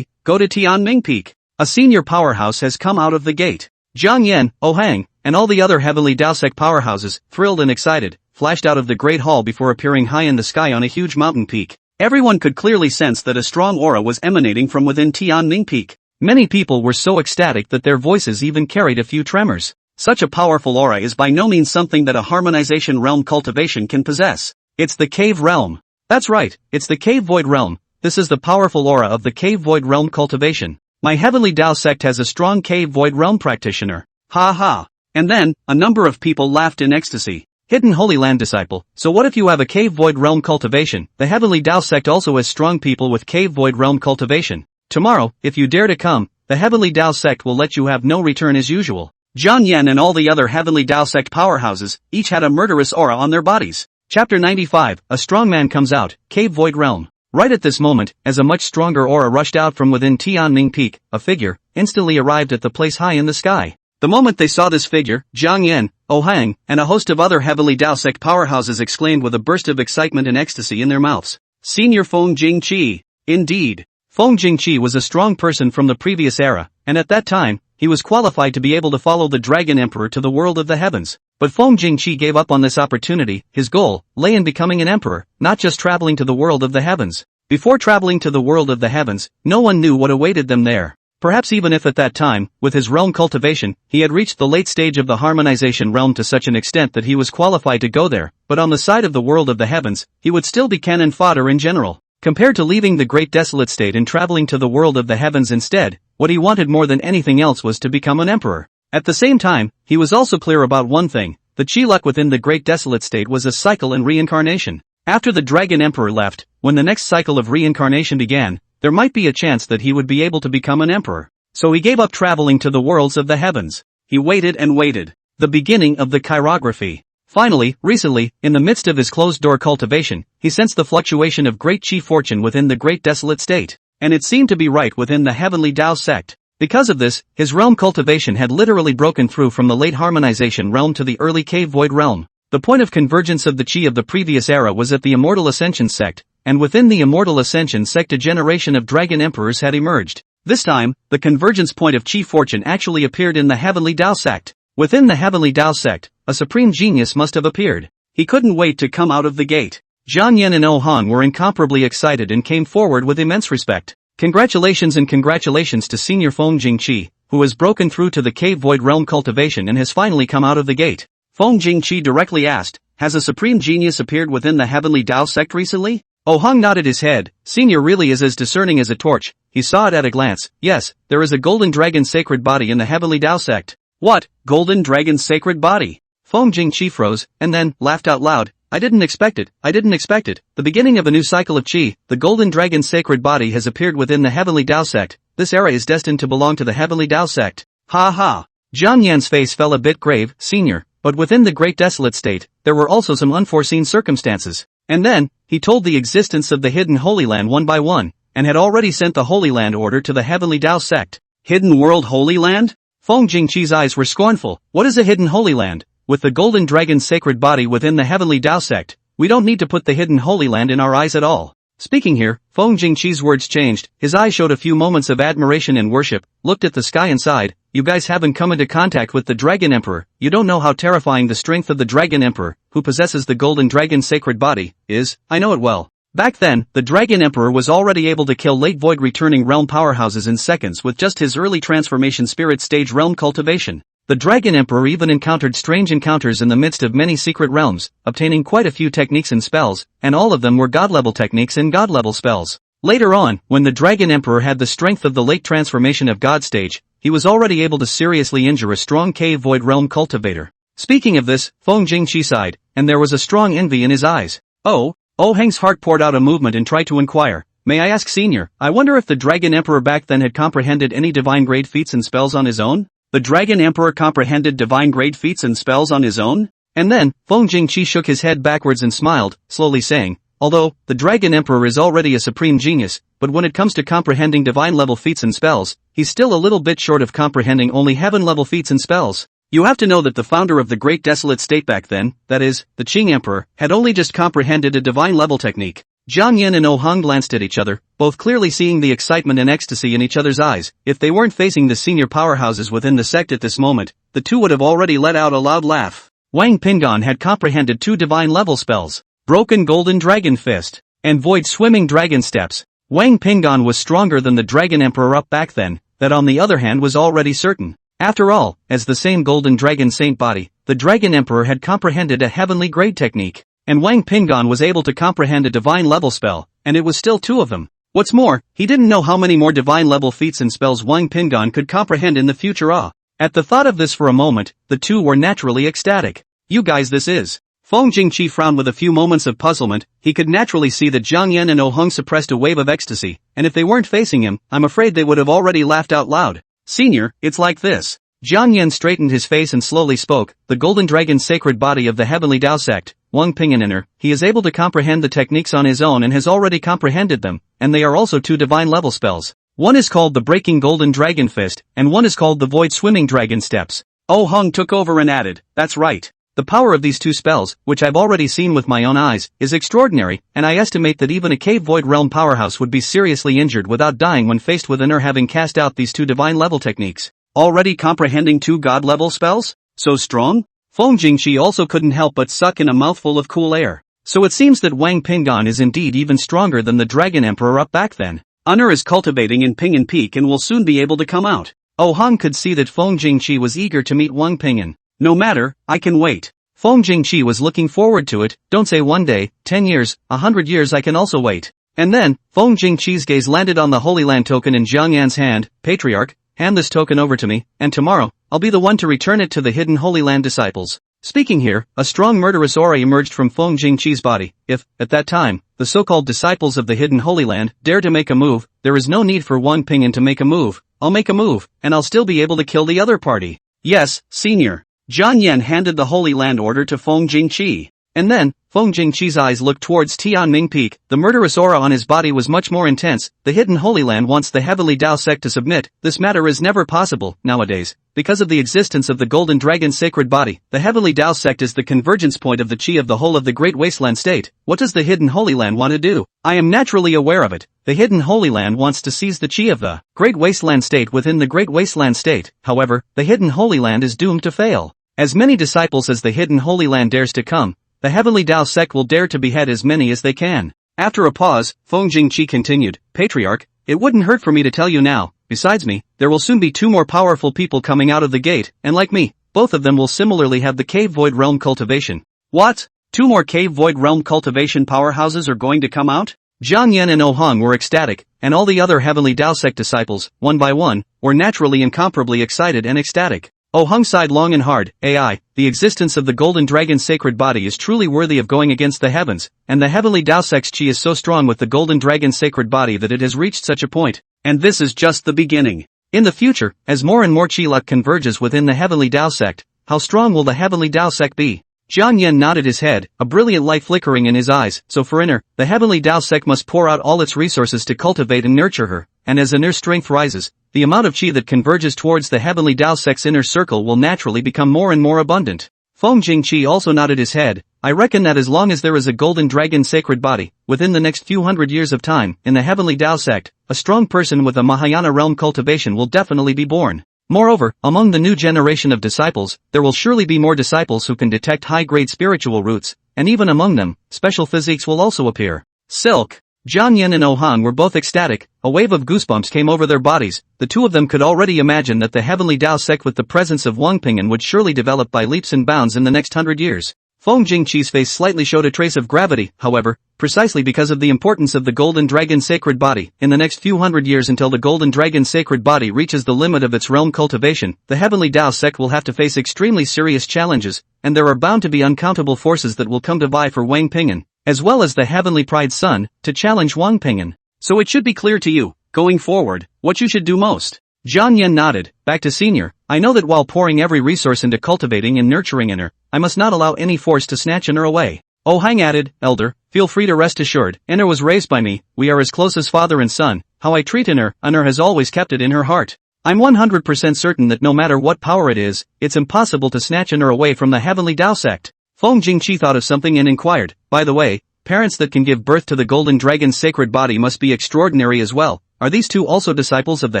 go to Tianming Peak. A senior powerhouse has come out of the gate. Jiang Yan, Ohang, and all the other Heavenly Dao sect powerhouses, thrilled and excited, flashed out of the Great Hall before appearing high in the sky on a huge mountain peak. Everyone could clearly sense that a strong aura was emanating from within Tianming Peak. Many people were so ecstatic that their voices even carried a few tremors. Such a powerful aura is by no means something that a harmonization realm cultivation can possess. It's the cave realm. That's right, it's the cave void realm. This is the powerful aura of the cave void realm cultivation. My Heavenly Dao sect has a strong cave void realm practitioner. Ha ha. And then, a number of people laughed in ecstasy. Hidden Holy Land disciple, so what if you have a cave void realm cultivation? The Heavenly Dao sect also has strong people with cave void realm cultivation. Tomorrow, if you dare to come, the Heavenly Dao sect will let you have no return as usual. Jiang Yan and all the other Heavenly Dao sect powerhouses, each had a murderous aura on their bodies. Chapter 95, a strong man comes out, Cave Void Realm. Right at this moment, as a much stronger aura rushed out from within Tianming Peak, a figure instantly arrived at the place high in the sky. The moment they saw this figure, Jiang Yan, Ohang, and a host of other Heavenly Dao sect powerhouses exclaimed with a burst of excitement and ecstasy in their mouths. Senior Feng Jingqi. Indeed. Feng Jingqi was a strong person from the previous era, and at that time, he was qualified to be able to follow the Dragon Emperor to the world of the heavens. But Feng Jingqi gave up on this opportunity. His goal lay in becoming an emperor, not just traveling to the world of the heavens. Before traveling to the world of the heavens, no one knew what awaited them there. Perhaps even if at that time, with his realm cultivation, he had reached the late stage of the harmonization realm to such an extent that he was qualified to go there, but on the side of the world of the heavens, he would still be cannon fodder in general. Compared to leaving the great desolate state and traveling to the world of the heavens instead, what he wanted more than anything else was to become an emperor. At the same time, he was also clear about one thing. the chi luck within the Great Desolate State was a cycle and reincarnation. After the Dragon Emperor left, when the next cycle of reincarnation began, there might be a chance that he would be able to become an emperor. So he gave up traveling to the worlds of the heavens. He waited and waited. The beginning of the chirography. Finally, recently, in the midst of his closed-door cultivation, he sensed the fluctuation of great chi fortune within the Great Desolate State. And it seemed to be right within the Heavenly Tao sect. Because of this, his realm cultivation had literally broken through from the late harmonization realm to the early cave void realm. The point of convergence of the chi of the previous era was at the Immortal Ascension sect, and within the Immortal Ascension sect a generation of dragon emperors had emerged. This time, the convergence point of chi fortune actually appeared in the Heavenly Tao sect. Within the Heavenly Tao sect, a supreme genius must have appeared. He couldn't wait to come out of the gate. Jiang Yan and Oh Han were incomparably excited and came forward with immense respect. Congratulations and congratulations to Senior Feng Jingqi, who has broken through to the cave void realm cultivation and has finally come out of the gate. Feng Jingqi directly asked, has a supreme genius appeared within the Heavenly Tao sect recently? Oh Han nodded his head. Senior really is as discerning as a torch. He saw it at a glance. Yes, there is a golden dragon sacred body in the Heavenly Tao sect. What? Golden dragon sacred body? Feng Jingqi froze, and then laughed out loud. I didn't expect it. The beginning of a new cycle of chi, the golden dragon sacred body has appeared within the Heavenly Tao sect. This era is destined to belong to the Heavenly Tao sect. Ha ha. Jiang Yan's face fell a bit grave. Senior, but within the Great Desolate State, there were also some unforeseen circumstances. And then, he told the existence of the hidden Holy Land one by one, and had already sent the Holy Land order to the Heavenly Tao sect. Hidden World Holy Land? Feng Jingqi's eyes were scornful. What is a hidden Holy Land? With the golden dragon sacred body within the Heavenly Tao sect, we don't need to put the hidden Holy Land in our eyes at all. Speaking here, Feng Jingqi's words changed. His eyes showed a few moments of admiration and worship, looked at the sky and sighed. You guys haven't come into contact with the Dragon Emperor. You don't know how terrifying the strength of the Dragon Emperor, who possesses the golden dragon sacred body, is. I know it well. Back then, the Dragon Emperor was already able to kill late void returning realm powerhouses in seconds with just his early transformation spirit stage realm cultivation. The Dragon Emperor even encountered strange encounters in the midst of many secret realms, obtaining quite a few techniques and spells, and all of them were god-level techniques and god-level spells. Later on, when the Dragon Emperor had the strength of the late transformation of God stage, he was already able to seriously injure a strong cave void realm cultivator. Speaking of this, Feng Jingqi sighed, and there was a strong envy in his eyes. Oh Hang's heart poured out a movement and tried to inquire. May I ask Senior, I wonder if the Dragon Emperor back then had comprehended any divine grade feats and spells on his own? The Dragon Emperor comprehended divine grade feats and spells on his own? And then, Feng Jingqi shook his head backwards and smiled, slowly saying, although, the Dragon Emperor is already a supreme genius, but when it comes to comprehending divine level feats and spells, he's still a little bit short of comprehending only heaven level feats and spells. You have to know that the founder of the Great Desolate State back then, that is, the Qing Emperor, had only just comprehended a divine level technique. Jiang Yan and Oh Han glanced at each other, both clearly seeing the excitement and ecstasy in each other's eyes. If they weren't facing the senior powerhouses within the sect at this moment, the two would have already let out a loud laugh. Wang Pingon had comprehended two divine level spells, Broken Golden Dragon Fist, and Void Swimming Dragon Steps. Wang Pingon was stronger than the Dragon Emperor up back then, that on the other hand was already certain. After all, as the same golden dragon saint body, the Dragon Emperor had comprehended a heavenly grade technique, and Wang Pingon was able to comprehend a divine level spell, and it was still two of them. What's more, he didn't know how many more divine level feats and spells Wang Pingon could comprehend in the future. At the thought of this for a moment, the two were naturally ecstatic. You guys, this is. Feng Jingqi frowned with a few moments of puzzlement. He could naturally see that Jiang Yan and Oh Hung suppressed a wave of ecstasy, and if they weren't facing him, I'm afraid they would have already laughed out loud. Senior, it's like this. Jiang Yan straightened his face and slowly spoke. The golden dragon sacred body of the Heavenly Tao sect, Wang Pingon, he is able to comprehend the techniques on his own and has already comprehended them, and they are also two divine level spells. One is called the Breaking Golden Dragon Fist, and one is called the Void Swimming Dragon Steps. Oh Hung took over and added, that's right. The power of these two spells, which I've already seen with my own eyes, is extraordinary, and I estimate that even a cave void realm powerhouse would be seriously injured without dying when faced with having cast out these two divine level techniques. Already comprehending two god level spells? So strong? Feng Jingqi also couldn't help but suck in a mouthful of cool air. So it seems that Wang Pingon is indeed even stronger than the Dragon Emperor up back then. Is cultivating in Pingon Peak and will soon be able to come out. Oh Han could see that Feng Jingqi was eager to meet Wang Pingon. No matter, I can wait. Feng Jingqi was looking forward to it. Don't say 1 day, 10 years, 100 years, I can also wait. And then, Feng Jingqi's gaze landed on the Holy Land token in Jiang Yan's hand. Patriarch, hand this token over to me, and tomorrow, I'll be the one to return it to the hidden Holy Land disciples. Speaking here, a strong murderous aura emerged from Feng Jingqi's body. If, at that time, the so-called disciples of the Hidden Holy Land dare to make a move, there is no need for Wang Ping'an to make a move. I'll make a move, and I'll still be able to kill the other party. Yes, senior. Jian Yan handed the Holy Land order to Feng Jingqi. And then, Feng Jingqi's eyes looked towards Tianming Peak. The murderous aura on his body was much more intense. The Hidden Holy Land wants the Heavenly Dao sect to submit. This matter is never possible, nowadays. Because of the existence of the Golden Dragon's sacred body, the Heavenly Dao sect is the convergence point of the chi of the whole of the Great Wasteland State. What does the Hidden Holy Land want to do? I am naturally aware of it. The Hidden Holy Land wants to seize the chi of the Great Wasteland State within the Great Wasteland State. However, the Hidden Holy Land is doomed to fail. As many disciples as the Hidden Holy Land dares to come, the Heavenly Dao sect will dare to behead as many as they can. After a pause, Feng Jingqi continued, Patriarch, it wouldn't hurt for me to tell you now. Besides me, there will soon be two more powerful people coming out of the gate, and like me, both of them will similarly have the Cave Void Realm cultivation. What? Two more Cave Void Realm cultivation powerhouses are going to come out? Jian Yan and Oh Hong were ecstatic, and all the other Heavenly Dao sect disciples, one by one, were naturally incomparably excited and ecstatic. Oh Hong sighed long and hard. AI, the existence of the Golden Dragon's sacred body is truly worthy of going against the heavens, and the Heavenly Dao sect's chi is so strong with the Golden Dragon's sacred body that it has reached such a point. And this is just the beginning. In the future, as more and more chi luck converges within the Heavenly Dao sect, how strong will the Heavenly Dao sect be? Jian Yan nodded his head, a brilliant light flickering in his eyes. So for Inner, the Heavenly Dao sect must pour out all its resources to cultivate and nurture her, and as Inner's strength rises, the amount of chi that converges towards the Heavenly Dao sect's inner circle will naturally become more and more abundant. Feng Jingqi also nodded his head. I reckon that as long as there is a Golden Dragon sacred body, within the next few hundred years of time, in the Heavenly Dao sect, a strong person with a Mahayana realm cultivation will definitely be born. Moreover, among the new generation of disciples, there will surely be more disciples who can detect high-grade spiritual roots, and even among them, special physiques will also appear. Silk. Jian Yan and Oh Han were both ecstatic. A wave of goosebumps came over their bodies. The two of them could already imagine that the Heavenly Dao sect with the presence of Wang Ping'an would surely develop by leaps and bounds in the next 100 years. Feng Jingqi's face slightly showed a trace of gravity, however, precisely because of the importance of the Golden Dragon's sacred body. In the next few hundred years until the Golden Dragon's sacred body reaches the limit of its realm cultivation, the Heavenly Dao sect will have to face extremely serious challenges, and there are bound to be uncountable forces that will come to vie for Wang Ping'an, as well as the Heavenly Pride's son, to challenge Wang Ping'an. So it should be clear to you, going forward, what you should do most. Jian Yan nodded. Back to Senior, I know that while pouring every resource into cultivating and nurturing Inner, I must not allow any force to snatch Inner away. Oh Hang added, Elder, feel free to rest assured, Inner was raised by me, we are as close as father and son. How I treat Inner has always kept it in her heart. I'm 100% certain that no matter what power it is, it's impossible to snatch Inner away from the Heavenly Dao sect. Feng Jingqi thought of something and inquired, by the way, parents that can give birth to the Golden Dragon's sacred body must be extraordinary as well. Are these two also disciples of the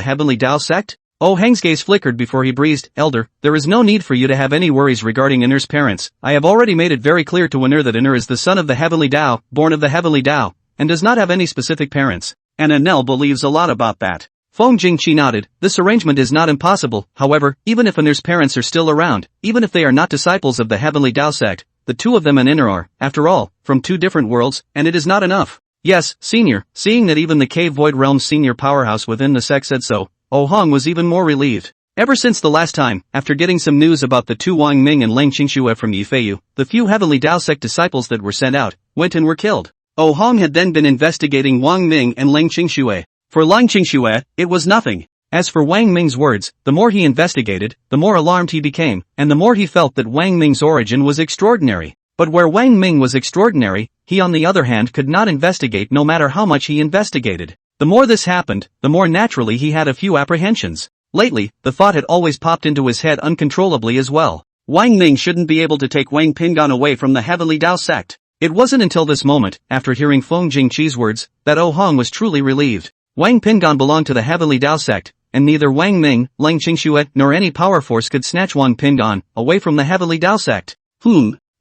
Heavenly Dao sect? Oh Hang's gaze flickered before he breathed, Elder, there is no need for you to have any worries regarding Inner's parents. I have already made it very clear to Inner that Inner is the son of the Heavenly Dao, born of the Heavenly Dao, and does not have any specific parents. And Anel believes a lot about that. Feng Jingqi nodded. This arrangement is not impossible. However, even if Inner's parents are still around, even if they are not disciples of the Heavenly Dao sect, the two of them and Inner are, after all, from two different worlds, and it is not enough. Yes, Senior, seeing that even the Cave Void Realm's senior powerhouse within the sect said so, Oh Hong was even more relieved. Ever since the last time, after getting some news about the two Wang Ming and Lang Qingxue from Yifeiyu, the few Heavenly Dao sect disciples that were sent out, went and were killed. Oh Hong had then been investigating Wang Ming and Lang Qingxue. For Lang Qingxue, it was nothing. As for Wang Ming's words, the more he investigated, the more alarmed he became, and the more he felt that Wang Ming's origin was extraordinary. But where Wang Ming was extraordinary, he on the other hand could not investigate no matter how much he investigated. The more this happened, the more naturally he had a few apprehensions. Lately, the thought had always popped into his head uncontrollably as well. Wang Ming shouldn't be able to take Wang Ping'an away from the Heavenly Dao sect. It wasn't until this moment, after hearing Feng Jingqi's words, that Oh Hong was truly relieved. Wang Ping'an belonged to the Heavenly Dao sect, and neither Wang Ming, Lang Qingxue, nor any power force could snatch Wang Ping'an away from the Heavenly Dao sect.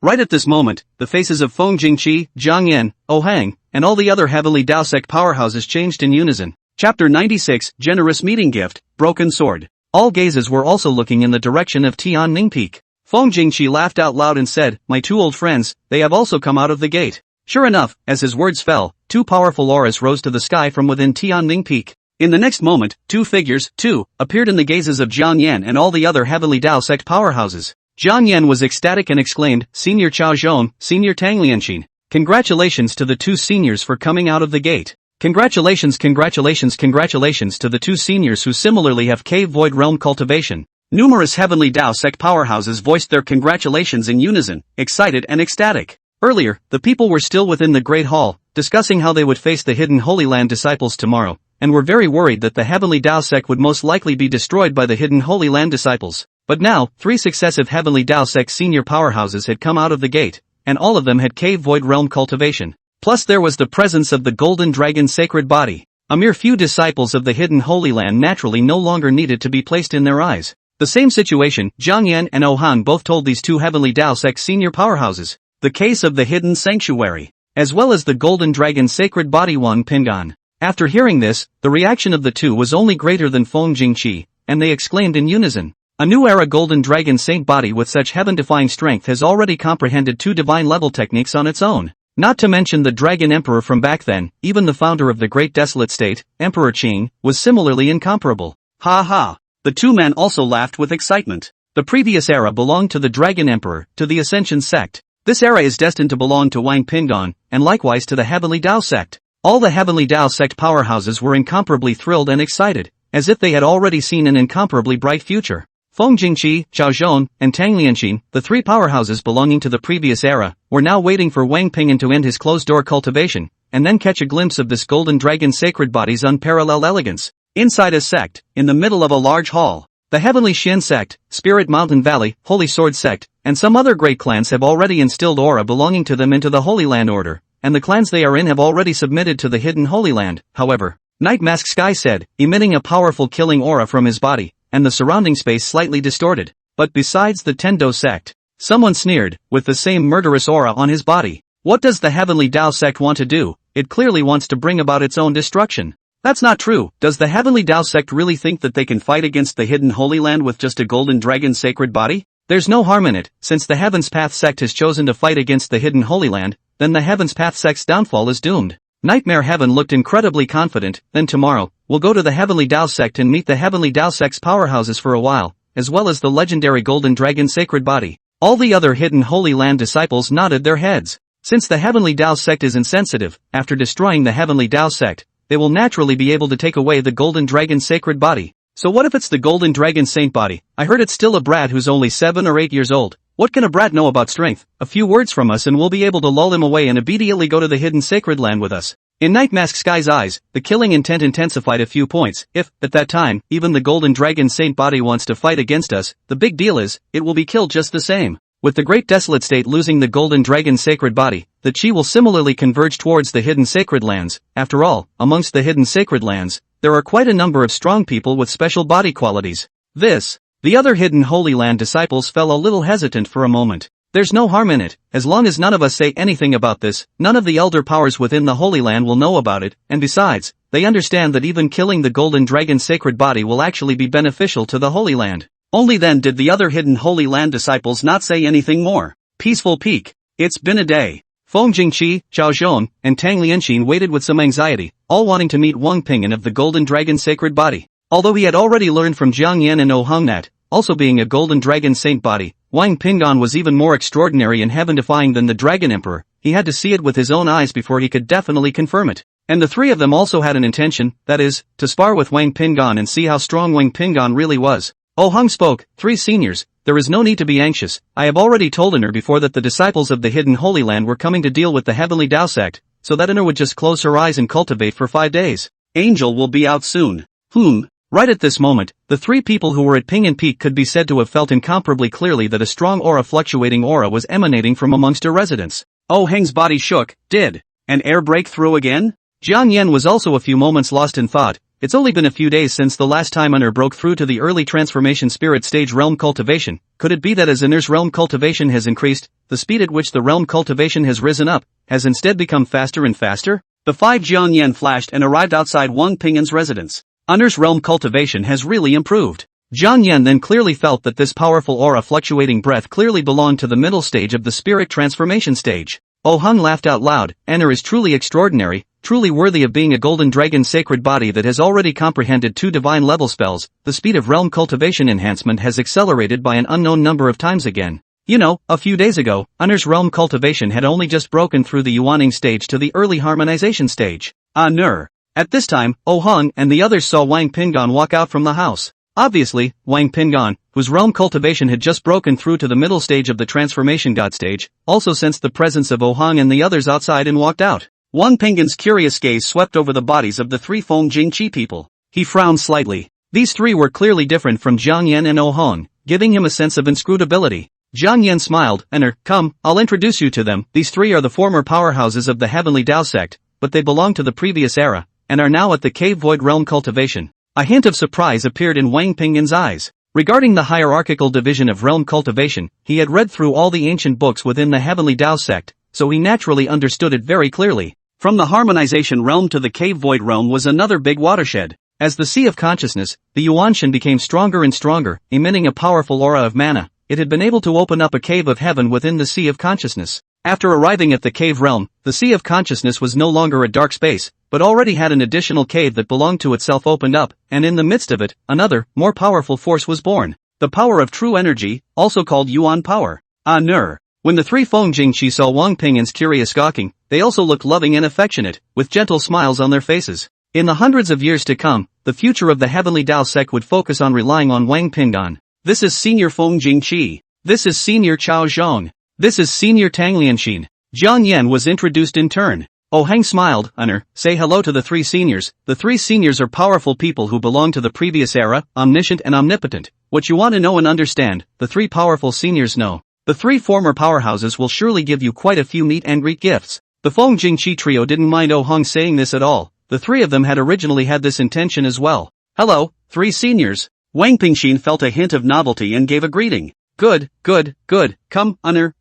Right at this moment, the faces of Feng Jingqi, Jiang Yan, Oh Hang, and all the other Heavenly Dao sect powerhouses changed in unison. Chapter 96, Generous Meeting Gift, Broken Sword. All gazes were also looking in the direction of Tianning Peak. Feng Jingqi laughed out loud and said, My two old friends, they have also come out of the gate. Sure enough, as his words fell, two powerful auras rose to the sky from within Tianning Peak. In the next moment, two figures, appeared in the gazes of Jiang Yan and all the other Heavenly Dao sect powerhouses. Jiang Yan was ecstatic and exclaimed, Senior Chao Zhong, Senior Tang Lianxin. Congratulations to the two seniors for coming out of the gate. Congratulations to the two seniors who similarly have cave void realm cultivation. Numerous heavenly Dao sect powerhouses voiced their congratulations in unison, excited and ecstatic. Earlier, the people were still within the Great Hall, discussing how they would face the hidden Holy Land disciples tomorrow, and were very worried that the heavenly Dao sect would most likely be destroyed by the hidden Holy Land disciples. But now, 3 successive heavenly Dao sect senior powerhouses had come out of the gate, and all of them had cave void realm cultivation. Plus there was the presence of the golden dragon sacred body. A mere few disciples of the hidden Holy Land naturally no longer needed to be placed in their eyes. The same situation, Jiang Yan and Ohang both told these 2 heavenly Dao sect senior powerhouses. The case of the hidden sanctuary, as well as the golden dragon sacred body Wang Pingan. After hearing this, the reaction of the 2 was only greater than Feng Jingqi, and they exclaimed in unison. A new era golden dragon saint body with such heaven-defying strength has already comprehended 2 divine level techniques on its own. Not to mention the dragon emperor from back then, even the founder of the great desolate state, Emperor Qing, was similarly incomparable. Ha ha! The 2 men also laughed with excitement. The previous era belonged to the dragon emperor, to the Ascension sect. This era is destined to belong to Wang Pingan, and likewise to the Heavenly Dao sect. All the Heavenly Dao sect powerhouses were incomparably thrilled and excited, as if they had already seen an incomparably bright future. Feng Jingqi, Chao Zhong, and Tang Lianxin, the 3 powerhouses belonging to the previous era, were now waiting for Wang Pingan to end his closed-door cultivation, and then catch a glimpse of this golden dragon sacred body's unparalleled elegance. Inside a sect, in the middle of a large hall, the Heavenly Shin sect, Spirit Mountain Valley, Holy Sword sect, and some other great clans have already instilled aura belonging to them into the Holy Land order, and the clans they are in have already submitted to the hidden Holy Land. However, Night Mask Sky said, emitting a powerful killing aura from his body, and the surrounding space slightly distorted. But besides the Tendo sect, someone sneered, with the same murderous aura on his body. What does the Heavenly Dao sect want to do? It clearly wants to bring about its own destruction. That's not true. Does the Heavenly Dao sect really think that they can fight against the hidden Holy Land with just a golden dragon sacred body? There's no harm in it. Since the Heaven's Path sect has chosen to fight against the hidden Holy Land, then the Heaven's Path sect's downfall is doomed. Nightmare Heaven looked incredibly confident. Then tomorrow, we'll go to the Heavenly Dao sect and meet the Heavenly Dao sect's powerhouses for a while, as well as the legendary golden dragon sacred body. All the other hidden Holy Land disciples nodded their heads. Since the Heavenly Dao sect is insensitive, after destroying the Heavenly Dao sect, they will naturally be able to take away the golden dragon sacred body. So what if it's the golden dragon saint body? I heard it's still a brat who's only 7 or 8 years old. What can a brat know about strength? A few words from us and we'll be able to lull him away and immediately go to the hidden sacred land with us. In Night Mask Sky's eyes, the killing intent intensified a few points. If, at that time, even the golden dragon saint body wants to fight against us, the big deal is, it will be killed just the same. With the great desolate state losing the golden dragon sacred body, the chi will similarly converge towards the hidden sacred lands. After all, amongst the hidden sacred lands, there are quite a number of strong people with special body qualities. The other hidden Holy Land disciples fell a little hesitant for a moment. There's no harm in it, as long as none of us say anything about this, none of the elder powers within the Holy Land will know about it, and besides, they understand that even killing the golden dragon sacred body will actually be beneficial to the Holy Land. Only then did the other hidden Holy Land disciples not say anything more. Peaceful Peak. It's been a day. Feng Jingqi, Chao Zhong, and Tang Lianxin waited with some anxiety, all wanting to meet Wang Pingan of the golden dragon sacred body. Although he had already learned from Jiang Yan and Oh Hung that, also being a golden dragon saint body, Wang Pingan was even more extraordinary and heaven-defying than the Dragon Emperor. He had to see it with his own eyes before he could definitely confirm it. And the 3 of them also had an intention, that is, to spar with Wang Pingan and see how strong Wang Pingan really was. Oh Hung spoke, 3 seniors, there is no need to be anxious. I have already told Honor before that the disciples of the hidden Holy Land were coming to deal with the Heavenly Dao sect, so that Honor would just close her eyes and cultivate for 5 days. Angel will be out soon. Right at this moment, the 3 people who were at Pingan Peak could be said to have felt incomparably clearly that a strong fluctuating aura was emanating from amongst her residents. Oh Heng's body shook. Did an air break through again? Jiang Yan was also a few moments lost in thought. It's only been a few days since the last time Honor broke through to the early transformation spirit stage realm cultivation. Could it be that as Honor's realm cultivation has increased, the speed at which the realm cultivation has risen up, has instead become faster and faster? The 5 Jiang Yan flashed and arrived outside Wang Pingan's residence. Honor's realm cultivation has really improved. Jiang Yan then clearly felt that this powerful aura-fluctuating breath clearly belonged to the middle stage of the spirit transformation stage. Oh Hung laughed out loud. Honor is truly extraordinary. truly worthy of being a golden dragon sacred body that has already comprehended 2 divine level spells. The speed of realm cultivation enhancement has accelerated by an unknown number of times again. You know, a few days ago, Uner's realm cultivation had only just broken through the yuaning stage to the early harmonization stage. Uner. At this time, Oh Hong and the others saw Wang Pingan walk out from the house. Obviously, Wang Pingan, whose realm cultivation had just broken through to the middle stage of the transformation god stage, also sensed the presence of Oh Hong and the others outside and walked out. Wang Pingan's curious gaze swept over the bodies of the 3 Feng Jingqi people. He frowned slightly. These 3 were clearly different from Jiang Yan and Oh Hong, giving him a sense of inscrutability. Jiang Yan smiled, come, I'll introduce you to them. These 3 are the former powerhouses of the Heavenly Dao sect, but they belong to the previous era, and are now at the Cave Void Realm cultivation. A hint of surprise appeared in Wang Pingan's eyes. Regarding the hierarchical division of realm cultivation, he had read through all the ancient books within the Heavenly Dao sect, so he naturally understood it very clearly. From the harmonization realm to the Cave Void realm was another big watershed. As the Sea of Consciousness, the Yuanshan became stronger and stronger, emitting a powerful aura of mana. It had been able to open up a cave of heaven within the Sea of Consciousness. After arriving at the cave realm, the Sea of Consciousness was no longer a dark space, but already had an additional cave that belonged to itself opened up, and in the midst of it, another, more powerful force was born. The power of true energy, also called Yuan power. Nur. When the 3 Feng Jingqi saw Wang Pingan's curious gawking, they also looked loving and affectionate, with gentle smiles on their faces. In the hundreds of years to come, the future of the Heavenly Dao sect would focus on relying on Wang Pingan. This is Senior Feng Jingqi. This is Senior Chao Zhong. This is Senior Tang Lianxin. Jiang Yan was introduced in turn. Oh Hang smiled, say hello to the 3 seniors. The 3 seniors are powerful people who belong to the previous era, omniscient and omnipotent. What you want to know and understand, the 3 powerful seniors know. The 3 former powerhouses will surely give you quite a few meet and greet gifts. The Feng Jingqi trio didn't mind Oh Hong saying this at all. The 3 of them had originally had this intention as well. Hello, 3 seniors. Wang Pingxin felt a hint of novelty and gave a greeting. Good. Come,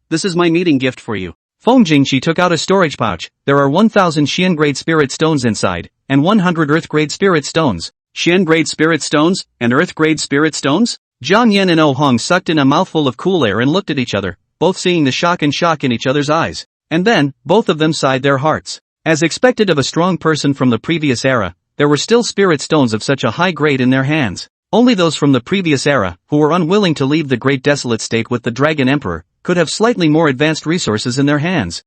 this is my meeting gift for you. Feng Jingqi took out a storage pouch. There are 1,000 Xian-grade spirit stones inside, and 100 earth-grade spirit stones. Xian-grade spirit stones, and earth-grade spirit stones? Jiang Yan and Oh Hong sucked in a mouthful of cool air and looked at each other, both seeing the shock in each other's eyes. And then, both of them sighed their hearts. As expected of a strong person from the previous era, there were still spirit stones of such a high grade in their hands. Only those from the previous era, who were unwilling to leave the Great Desolate State with the Dragon Emperor, could have slightly more advanced resources in their hands.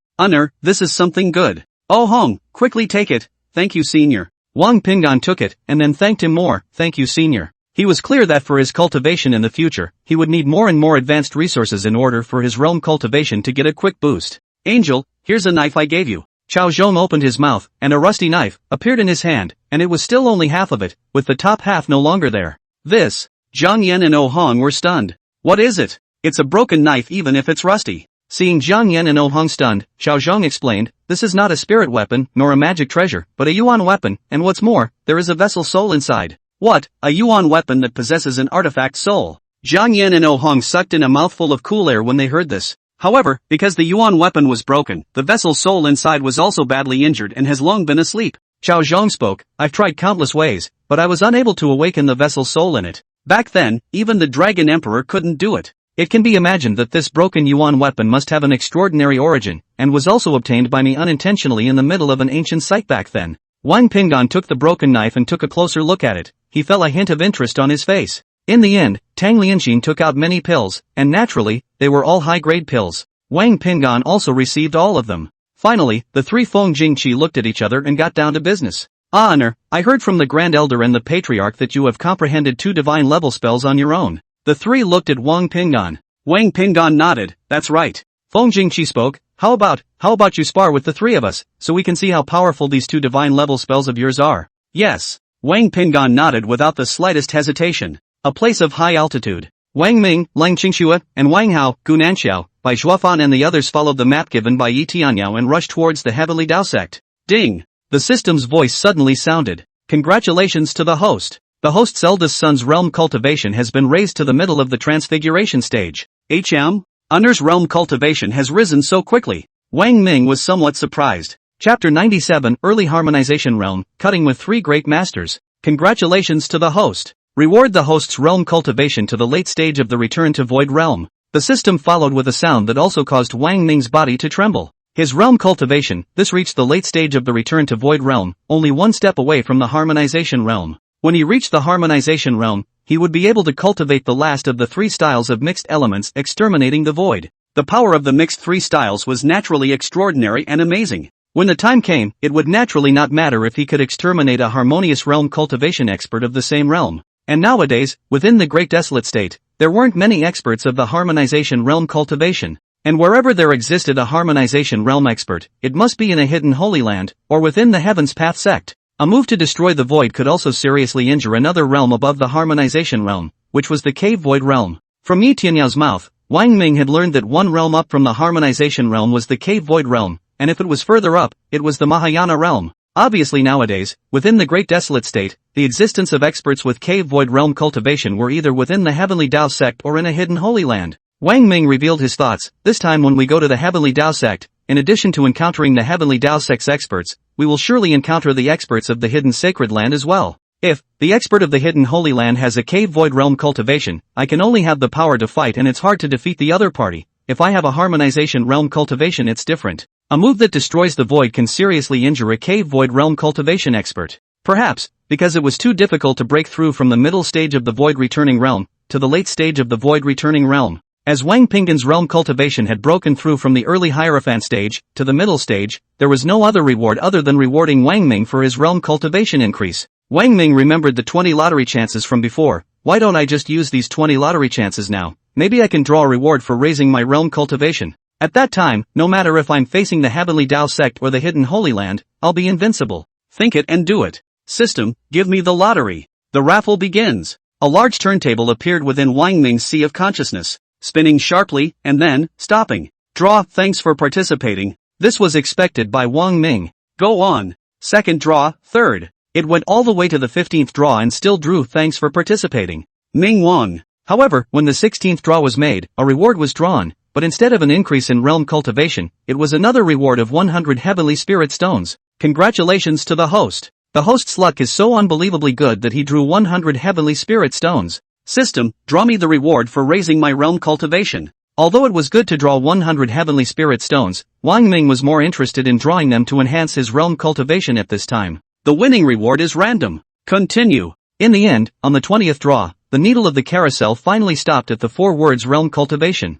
This is something good. Oh Hong, quickly take it. Thank you, Senior. Wang Pingan took it, and then thanked him more. Thank you, Senior. He was clear that for his cultivation in the future, he would need more and more advanced resources in order for his realm cultivation to get a quick boost. Angel, here's a knife I gave you. Chao Zhong opened his mouth, and a rusty knife appeared in his hand, and it was still only half of it, with the top half no longer there. This. Jiang Yan and Oh Hong were stunned. What is it? It's a broken knife even if it's rusty. Seeing Jiang Yan and Oh Hong stunned, Chao Zhong explained, this is not a spirit weapon, nor a magic treasure, but a Yuan weapon, and what's more, there is a vessel soul inside. What? A Yuan weapon that possesses an artifact soul? Jiang Yan and Oh Hong sucked in a mouthful of cool air when they heard this. However, because the Yuan weapon was broken, the vessel's soul inside was also badly injured and has long been asleep. Chao Zhong spoke, I've tried countless ways, but I was unable to awaken the vessel's soul in it. Back then, even the Dragon Emperor couldn't do it. It can be imagined that this broken Yuan weapon must have an extraordinary origin, and was also obtained by me unintentionally in the middle of an ancient site back then. Wang Pingan took the broken knife and took a closer look at it. He felt a hint of interest on his face. In the end, Tang Lianxin took out many pills, and naturally, they were all high-grade pills. Wang Pingan also received all of them. Finally, the 3 Feng Jingqi looked at each other and got down to business. I heard from the Grand Elder and the Patriarch that you have comprehended 2 divine level spells on your own. The 3 looked at Wang Pingan. Wang Pingan nodded, that's right. Feng Jingqi spoke, how about you spar with the 3 of us, so we can see how powerful these 2 divine level spells of yours are? Yes. Wang Pingan nodded without the slightest hesitation. A place of high altitude. Wang Ming, Lang Qingxue, and Wang Hao, Gu Nanxiao, Bai Zhuofan and the others followed the map given by Yi Tianyao and rushed towards the Heavenly Dao sect. Ding! The system's voice suddenly sounded. Congratulations to the host. The host's eldest son's realm cultivation has been raised to the middle of the transfiguration stage. Uner's realm cultivation has risen so quickly. Wang Ming was somewhat surprised. Chapter 97 Early Harmonization Realm, Cutting with 3 Great Masters. Congratulations to the host. Reward the host's realm cultivation to the late stage of the return to Void Realm. The system followed with a sound that also caused Wang Ming's body to tremble. His realm cultivation, this reached the late stage of the return to void realm, only one step away from the harmonization realm. When he reached the harmonization realm, he would be able to cultivate the last of the 3 styles of mixed elements, exterminating the void. The power of the mixed 3 styles was naturally extraordinary and amazing. When the time came, it would naturally not matter if he could exterminate a harmonious realm cultivation expert of the same realm. And nowadays, within the Great Desolate State, there weren't many experts of the harmonization realm cultivation. And wherever there existed a harmonization realm expert, it must be in a hidden Holy Land, or within the Heaven's Path sect. A move to destroy the void could also seriously injure another realm above the harmonization realm, which was the cave void realm. From Yi Tianyao mouth, Wang Ming had learned that one realm up from the harmonization realm was the cave void realm, and if it was further up, it was the Mahayana realm. Obviously nowadays, within the Great Desolate State, the existence of experts with cave void realm cultivation were either within the Heavenly Dao sect or in a hidden Holy Land. Wang Ming revealed his thoughts. This time when we go to the Heavenly Dao sect, in addition to encountering the Heavenly Dao sect's experts, we will surely encounter the experts of the hidden Sacred Land as well. If the expert of the hidden Holy Land has a cave void realm cultivation, I can only have the power to fight, and it's hard to defeat the other party. If I have a harmonization realm cultivation, it's different. A move that destroys the void can seriously injure a cave void realm cultivation expert. Perhaps, because it was too difficult to break through from the middle stage of the void returning realm, to the late stage of the void returning realm. As Wang Pinggan's realm cultivation had broken through from the early Hierophant stage, to the middle stage, there was no other reward other than rewarding Wang Ming for his realm cultivation increase. Wang Ming remembered the 20 lottery chances from before. Why don't I just use these 20 lottery chances now? Maybe I can draw a reward for raising my realm cultivation. At that time, no matter if I'm facing the Heavenly Dao sect or the hidden Holy Land, I'll be invincible. Think it and do it. System, give me the lottery. The raffle begins. A large turntable appeared within Wang Ming's sea of consciousness, spinning sharply, and then, stopping. Draw, thanks for participating. This was expected by Wang Ming. Go on. Second draw, third. It went all the way to the 15th draw and still drew thanks for participating. Ming Wang. However, when the 16th draw was made, a reward was drawn, but instead of an increase in realm cultivation, it was another reward of 100 heavenly spirit stones. Congratulations to the host. The host's luck is so unbelievably good that he drew 100 heavenly spirit stones. System, draw me the reward for raising my realm cultivation. Although it was good to draw 100 heavenly spirit stones, Wang Ming was more interested in drawing them to enhance his realm cultivation at this time. The winning reward is random. Continue. In the end, on the 20th draw, the needle of the carousel finally stopped at the 4 words realm cultivation.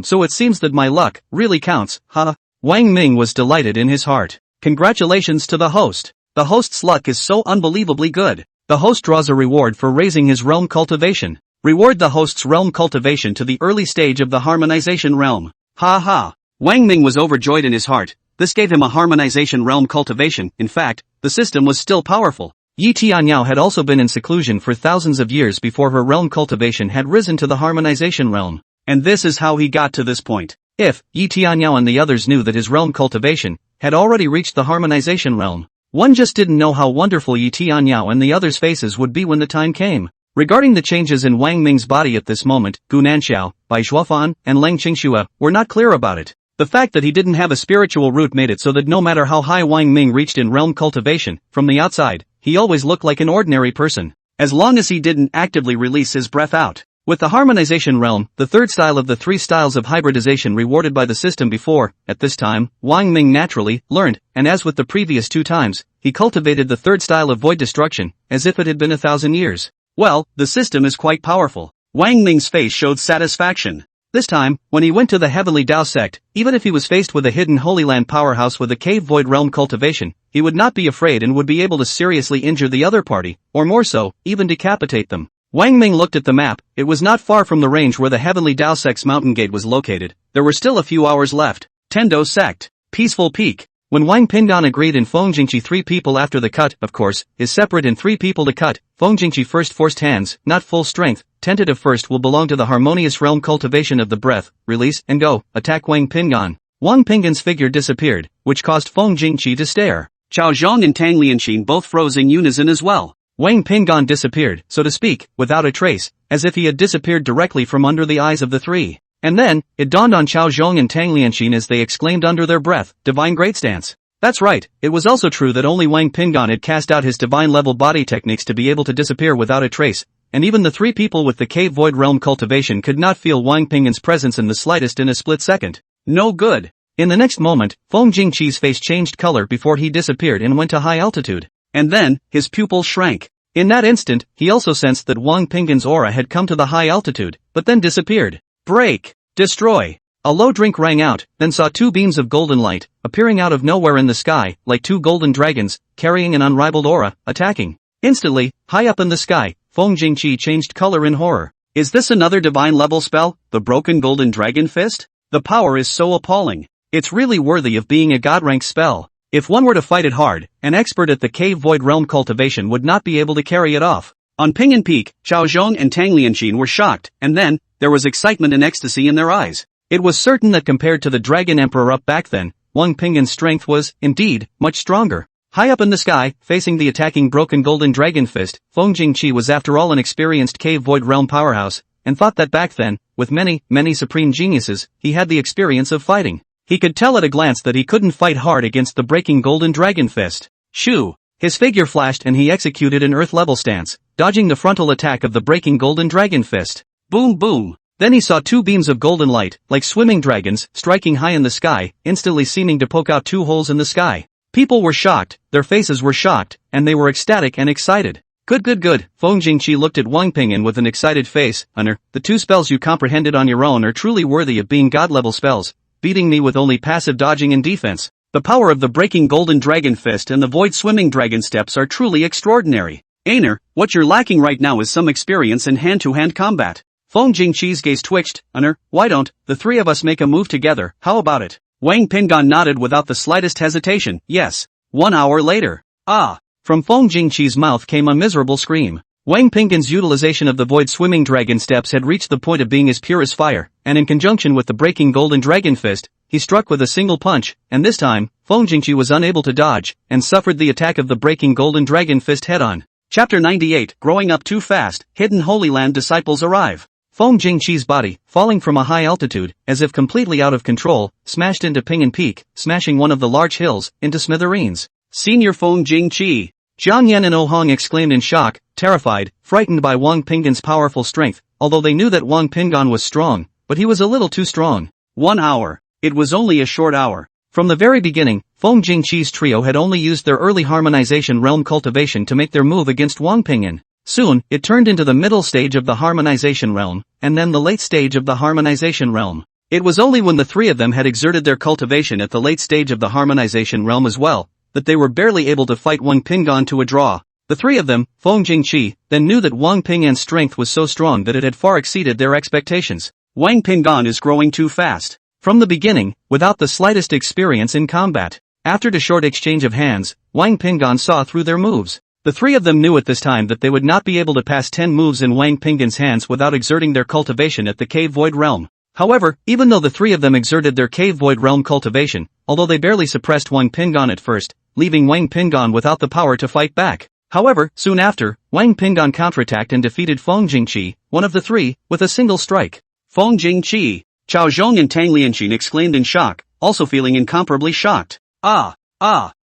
So it seems that my luck really counts, huh? Wang Ming was delighted in his heart. Congratulations to the host. The host's luck is so unbelievably good. The host draws a reward for raising his realm cultivation. Reward the host's realm cultivation to the early stage of the harmonization realm. Ha ha. Wang Ming was overjoyed in his heart. This gave him a harmonization realm cultivation. In fact, the system was still powerful. Yi Tianyao had also been in seclusion for thousands of years before her realm cultivation had risen to the harmonization realm. And this is how he got to this point. If Yi Tianyao and the others knew that his realm cultivation had already reached the harmonization realm, one just didn't know how wonderful Yi Tianyao and the others' faces would be when the time came. Regarding the changes in Wang Ming's body at this moment, Gu Nanxiao, Bai Shuofan, and Leng Qingxue were not clear about it. The fact that he didn't have a spiritual root made it so that no matter how high Wang Ming reached in realm cultivation, from the outside, he always looked like an ordinary person, as long as he didn't actively release his breath out. With the harmonization realm, the third style of the 3 styles of hybridization rewarded by the system before, at this time, Wang Ming naturally learned, and as with the previous 2 times, he cultivated the third style of void destruction, as if it had been 1,000 years. Well, the system is quite powerful. Wang Ming's face showed satisfaction. This time, when he went to the Heavenly Dao sect, even if he was faced with a hidden Holy Land powerhouse with a cave void realm cultivation, he would not be afraid and would be able to seriously injure the other party, or more so, even decapitate them. Wang Ming looked at the map. It was not far from the range where the Heavenly Dao sect's mountain gate was located. There were still a few hours left. Tendo sect. Peaceful Peak. When Wang Pinggan agreed in Fengjingqi 3 people after the cut, of course, is separate in 3 people to cut. Fengjingqi first forced hands, not full strength. Tentative first will belong to the harmonious realm cultivation of the breath, release, and go, attack Wang Pinggan. Wang Pinggan's figure disappeared, which caused Fengjingqi to stare. Chao Zhang and Tang Lianxin both froze in unison as well. Wang Pinggan disappeared, so to speak, without a trace, as if he had disappeared directly from under the eyes of the 3. And then, it dawned on Chao Zhang and Tang Lianxin as they exclaimed under their breath, Divine Great Stance. That's right, it was also true that only Wang Pinggan had cast out his divine level body techniques to be able to disappear without a trace, and even the 3 people with the cave void realm cultivation could not feel Wang Pinggan's presence in the slightest in a split second. No good. In the next moment, Feng Jingqi's face changed color before he disappeared and went to high altitude. And then, his pupils shrank. In that instant, he also sensed that Wang Pinggan's aura had come to the high altitude, but then disappeared. Break! Destroy! A low drink rang out, then saw two beams of golden light, appearing out of nowhere in the sky, like two golden dragons, carrying an unrivaled aura, attacking. Instantly, high up in the sky, Feng Jingqi changed color in horror. Is this another divine level spell, the broken golden dragon fist? The power is so appalling. It's really worthy of being a god-rank spell. If one were to fight it hard, an expert at the cave void realm cultivation would not be able to carry it off. On Pingan Peak, Xiao Zhong and Tang Lianxin were shocked, and then, there was excitement and ecstasy in their eyes. It was certain that compared to the Dragon Emperor up back then, Wang Pinggan's strength was, indeed, much stronger. High up in the sky, facing the attacking broken golden dragon fist, Feng Jingqi was after all an experienced cave void realm powerhouse, and thought that back then, with many supreme geniuses, he had the experience of fighting. He could tell at a glance that he couldn't fight hard against the breaking golden dragon fist. Shoo! His figure flashed and he executed an earth-level stance, dodging the frontal attack of the breaking golden dragon fist. Boom boom! Then he saw two beams of golden light, like swimming dragons, striking high in the sky, instantly seeming to poke out two holes in the sky. People were shocked, their faces were shocked, and they were ecstatic and excited. Good. Feng Jingqi looked at Wang Pinggan with an excited face. The two spells you comprehended on your own are truly worthy of being god-level spells, beating me with only passive dodging and defense. The power of the breaking golden dragon fist and the void swimming dragon steps are truly extraordinary. Aner, what you're lacking right now is some experience in hand-to-hand combat. Feng Jingqi's gaze twitched. Why don't the three of us make a move together, how about it? Wang Pinggan nodded without the slightest hesitation. Yes. 1 hour later. Ah! From Feng Jingqi's mouth came a miserable scream. Wang Pinggan's utilization of the void swimming dragon steps had reached the point of being as pure as fire, and in conjunction with the breaking golden dragon fist, he struck with a single punch, and this time, Feng Jingqi was unable to dodge, and suffered the attack of the breaking golden dragon fist head-on. Chapter 98, Growing Up Too Fast, Hidden Holy Land Disciples Arrive. Feng Jingqi's body, falling from a high altitude, as if completely out of control, smashed into Pingan Peak, smashing one of the large hills, into smithereens. Senior Feng Jingqi! Jiang Yan and Oh Hong exclaimed in shock, terrified, frightened by Wang Pinggan's powerful strength, although they knew that Wang Pinggan was strong, but he was a little too strong. 1 hour. It was only a short hour. From the very beginning, Feng Jingqi's trio had only used their early harmonization realm cultivation to make their move against Wang Pinggan. Soon, it turned into the middle stage of the harmonization realm, and then the late stage of the harmonization realm. It was only when the three of them had exerted their cultivation at the late stage of the harmonization realm as well, that they were barely able to fight Wang Pinggan to a draw. The three of them, Feng Jingqi, then knew that Wang Pinggan's strength was so strong that it had far exceeded their expectations. Wang Pinggan is growing too fast. From the beginning, without the slightest experience in combat. After the short exchange of hands, Wang Pinggan saw through their moves. The three of them knew at this time that they would not be able to pass 10 moves in Wang Pinggan's hands without exerting their cultivation at the cave void realm. However, even though the three of them exerted their cave void realm cultivation, although they barely suppressed Wang Pinggan at first, leaving Wang Pinggan without the power to fight back. However, soon after, Wang Pinggan counterattacked and defeated Feng Jingqi, one of the three, with a single strike. Feng Jingqi! Xiao Zhong and Tang Lianxin exclaimed in shock, also feeling incomparably shocked. Ah!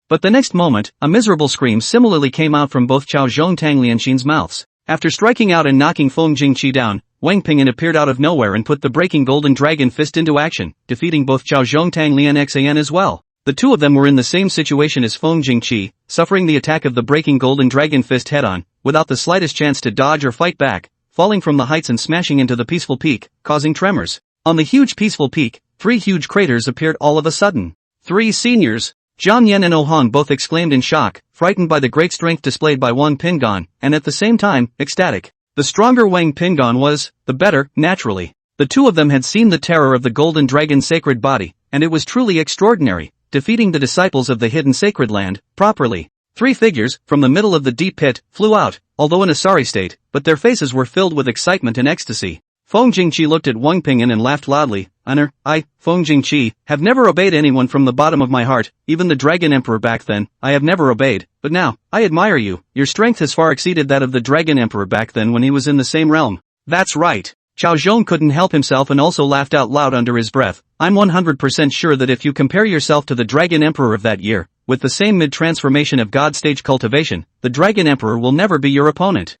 But the next moment, a miserable scream similarly came out from both Xiao Zhong and Tang Lianxin's mouths. After striking out and knocking Feng Jingqi down, Wang Pinggan appeared out of nowhere and put the breaking golden dragon fist into action, defeating both Xiao Zhong and Tang Lianxin as well. The two of them were in the same situation as Feng Jingqi, suffering the attack of the breaking golden dragon fist head-on, without the slightest chance to dodge or fight back, falling from the heights and smashing into the peaceful peak, causing tremors. On the huge peaceful peak, 3 huge craters appeared all of a sudden. 3 seniors! Jiang Yan and Oh Hong both exclaimed in shock, frightened by the great strength displayed by Wang Pinggan, and at the same time, ecstatic. The stronger Wang Pinggan was, the better, naturally. The two of them had seen the terror of the golden dragon's sacred body, and it was truly extraordinary, defeating the disciples of the hidden sacred land, properly. 3 figures, from the middle of the deep pit, flew out, although in a sorry state, but their faces were filled with excitement and ecstasy. Feng Jingqi looked at Wang Pinggan and laughed loudly. I, Feng Jingqi, have never obeyed anyone from the bottom of my heart, even the Dragon Emperor back then, I have never obeyed, but now, I admire you, your strength has far exceeded that of the Dragon Emperor back then when he was in the same realm. That's right. Xiao Zhong couldn't help himself and also laughed out loud under his breath. I'm 100% sure that if you compare yourself to the Dragon Emperor of that year, with the same mid-transformation of God stage cultivation, the Dragon Emperor will never be your opponent.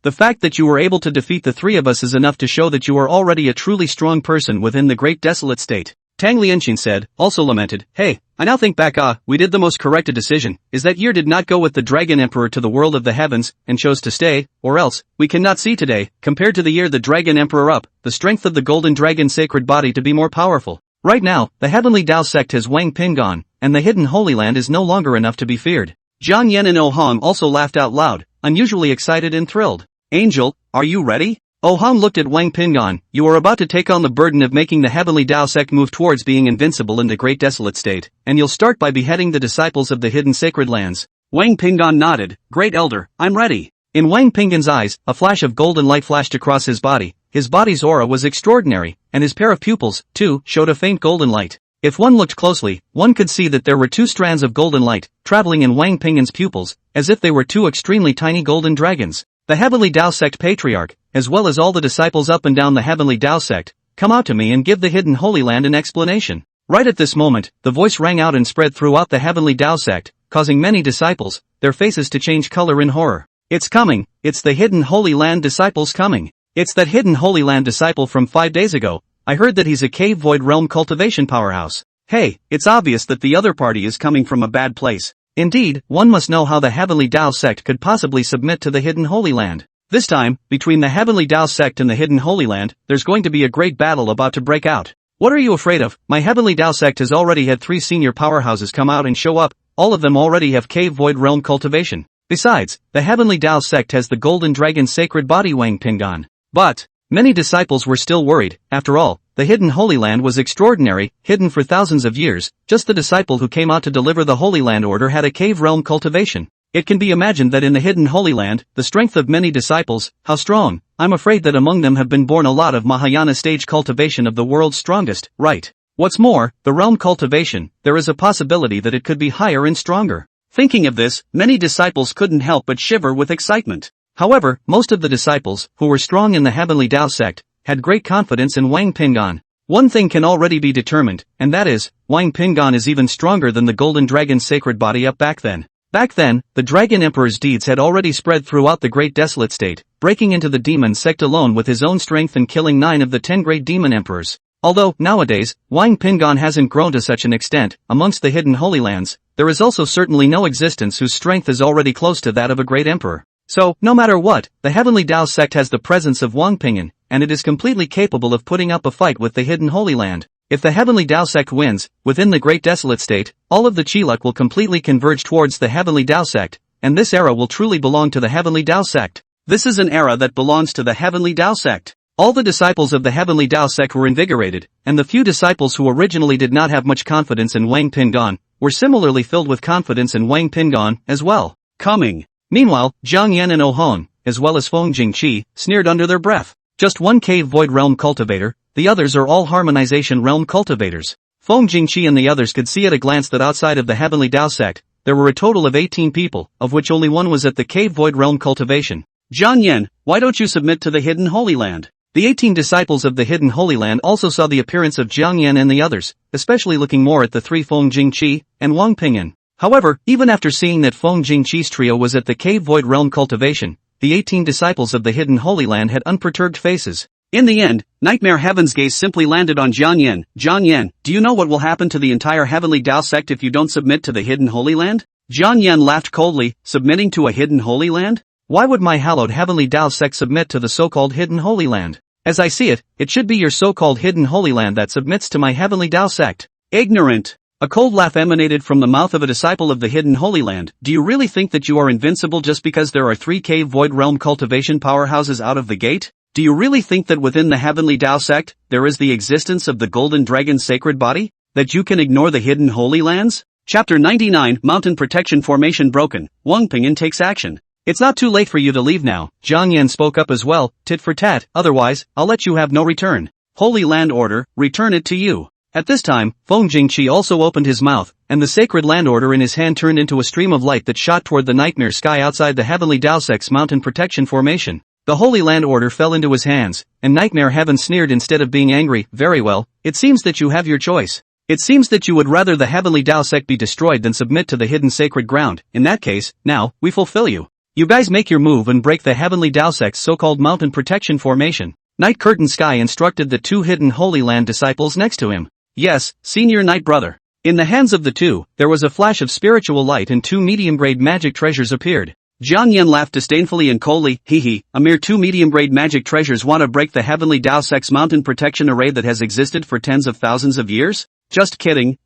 The fact that you were able to defeat the 3 of us is enough to show that you are already a truly strong person within the Great Desolate State. Tang Lianqing said, also lamented, "Hey, I now think back, we did the most corrected decision, is that year did not go with the Dragon Emperor to the world of the heavens, and chose to stay, or else, we cannot see today, compared to the year the Dragon Emperor up, the strength of the Golden Dragon sacred body to be more powerful. Right now, the Heavenly Tao sect has Wang Ping gone, and the Hidden Holy Land is no longer enough to be feared." Jiang Yan and Oh Hong also laughed out loud, unusually excited and thrilled. "Angel, are you ready?" Oh Hong looked at Wang Pingon. "You are about to take on the burden of making the Heavenly Tao sect move towards being invincible in the Great Desolate State, and you'll start by beheading the disciples of the Hidden Sacred Lands." Wang Pingon nodded. "Great Elder, I'm ready." In Wang Pingon's eyes, a flash of golden light flashed across his body. His body's aura was extraordinary, and his pair of pupils, too, showed a faint golden light. If one looked closely, one could see that there were two strands of golden light, traveling in Wang Pingon's pupils, as if they were two extremely tiny golden dragons. The Heavenly Tao sect patriarch, as well as all the disciples up and down the Heavenly Tao sect, come out to me and give the Hidden Holy Land an explanation. Right at this moment, the voice rang out and spread throughout the Heavenly Tao sect, causing many disciples, their faces to change color in horror. "It's coming, it's the Hidden Holy Land disciples coming. It's that Hidden Holy Land disciple from 5 days ago. I heard that he's a cave void realm cultivation powerhouse. Hey, it's obvious that the other party is coming from a bad place. Indeed, one must know how the Heavenly Tao sect could possibly submit to the Hidden Holy Land. This time, between the Heavenly Tao sect and the Hidden Holy Land, there's going to be a great battle about to break out. What are you afraid of? My Heavenly Tao sect has already had 3 senior powerhouses come out and show up, all of them already have cave void realm cultivation. Besides, the Heavenly Tao sect has the Golden Dragon sacred body Wang Pingon." But many disciples were still worried. After all, the Hidden Holy Land was extraordinary, hidden for thousands of years. Just the disciple who came out to deliver the Holy Land order had a cave realm cultivation. It can be imagined that in the Hidden Holy Land, the strength of many disciples, how strong. I'm afraid that among them have been born a lot of Mahayana stage cultivation of the world's strongest, right? What's more, the realm cultivation, there is a possibility that it could be higher and stronger. Thinking of this, many disciples couldn't help but shiver with excitement. However, most of the disciples, who were strong in the Heavenly Tao sect, had great confidence in Wang Pingon. One thing can already be determined, and that is, Wang Pingon is even stronger than the Golden Dragon's sacred body up back then. Back then, the Dragon Emperor's deeds had already spread throughout the Great Desolate State, breaking into the demon sect alone with his own strength and killing 9 of the 10 great demon emperors. Although, nowadays, Wang Pingon hasn't grown to such an extent, amongst the Hidden Holy Lands, there is also certainly no existence whose strength is already close to that of a great emperor. So, no matter what, the Heavenly Tao sect has the presence of Wang Pingon, and it is completely capable of putting up a fight with the Hidden Holy Land. If the Heavenly Tao sect wins, within the Great Desolate State, all of the Chiluk will completely converge towards the Heavenly Tao sect, and this era will truly belong to the Heavenly Tao sect. This is an era that belongs to the Heavenly Tao sect. All the disciples of the Heavenly Tao sect were invigorated, and the few disciples who originally did not have much confidence in Wang Pingon, were similarly filled with confidence in Wang Pingon, as well. Coming. Meanwhile, Jiang Yan and Oh Hong, as well as Feng Jingqi, sneered under their breath. Just one cave void realm cultivator, the others are all harmonization realm cultivators. Feng Jingqi and the others could see at a glance that outside of the Heavenly Tao sect, there were a total of 18 people, of which only one was at the cave void realm cultivation. Jiang Yan, why don't you submit to the Hidden Holy Land? The 18 disciples of the Hidden Holy Land also saw the appearance of Jiang Yan and the others, especially looking more at the 3 Feng Jingqi and Wang Pingon. However, even after seeing that Feng Jingqi's trio was at the cave void realm cultivation, the 18 disciples of the Hidden Holy Land had unperturbed faces. In the end, Nightmare Heaven's gaze simply landed on Jiang Yan. Jiang Yan, do you know what will happen to the entire Heavenly Tao sect if you don't submit to the Hidden Holy Land? Jiang Yan laughed coldly, submitting to a Hidden Holy Land? Why would my hallowed Heavenly Tao sect submit to the so-called Hidden Holy Land? As I see it, it should be your so-called Hidden Holy Land that submits to my Heavenly Tao sect. Ignorant. A cold laugh emanated from the mouth of a disciple of the Hidden Holy Land. Do you really think that you are invincible just because there are 3 cave void realm cultivation powerhouses out of the gate? Do you really think that within the Heavenly Tao sect, there is the existence of the Golden Dragon's sacred body? That you can ignore the Hidden Holy Lands? Chapter 99, Mountain Protection Formation Broken. Wang Pingon takes action. It's not too late for you to leave now. Jiang Yan spoke up as well, tit for tat, otherwise, I'll let you have no return. Holy Land Order, return it to you. At this time, Feng Jingqi also opened his mouth, and the sacred land order in his hand turned into a stream of light that shot toward the nightmare sky outside the Heavenly Tao sect's mountain protection formation. The Holy Land Order fell into his hands, and Nightmare Heaven sneered instead of being angry. Very well, it seems that you have your choice. It seems that you would rather the Heavenly Tao sect be destroyed than submit to the hidden sacred ground. In that case, now, we fulfill you. You guys make your move and break the Heavenly Tao sect's so-called mountain protection formation. Night Curtain Sky instructed the 2 hidden Holy Land disciples next to him. Yes, Senior Knight Brother. In the hands of the two, there was a flash of spiritual light and two medium-grade magic treasures appeared. Jiang Yan laughed disdainfully and coldly, a mere two medium-grade magic treasures want to break the heavenly Dao Sex mountain protection array that has existed for tens of thousands of years? Just kidding,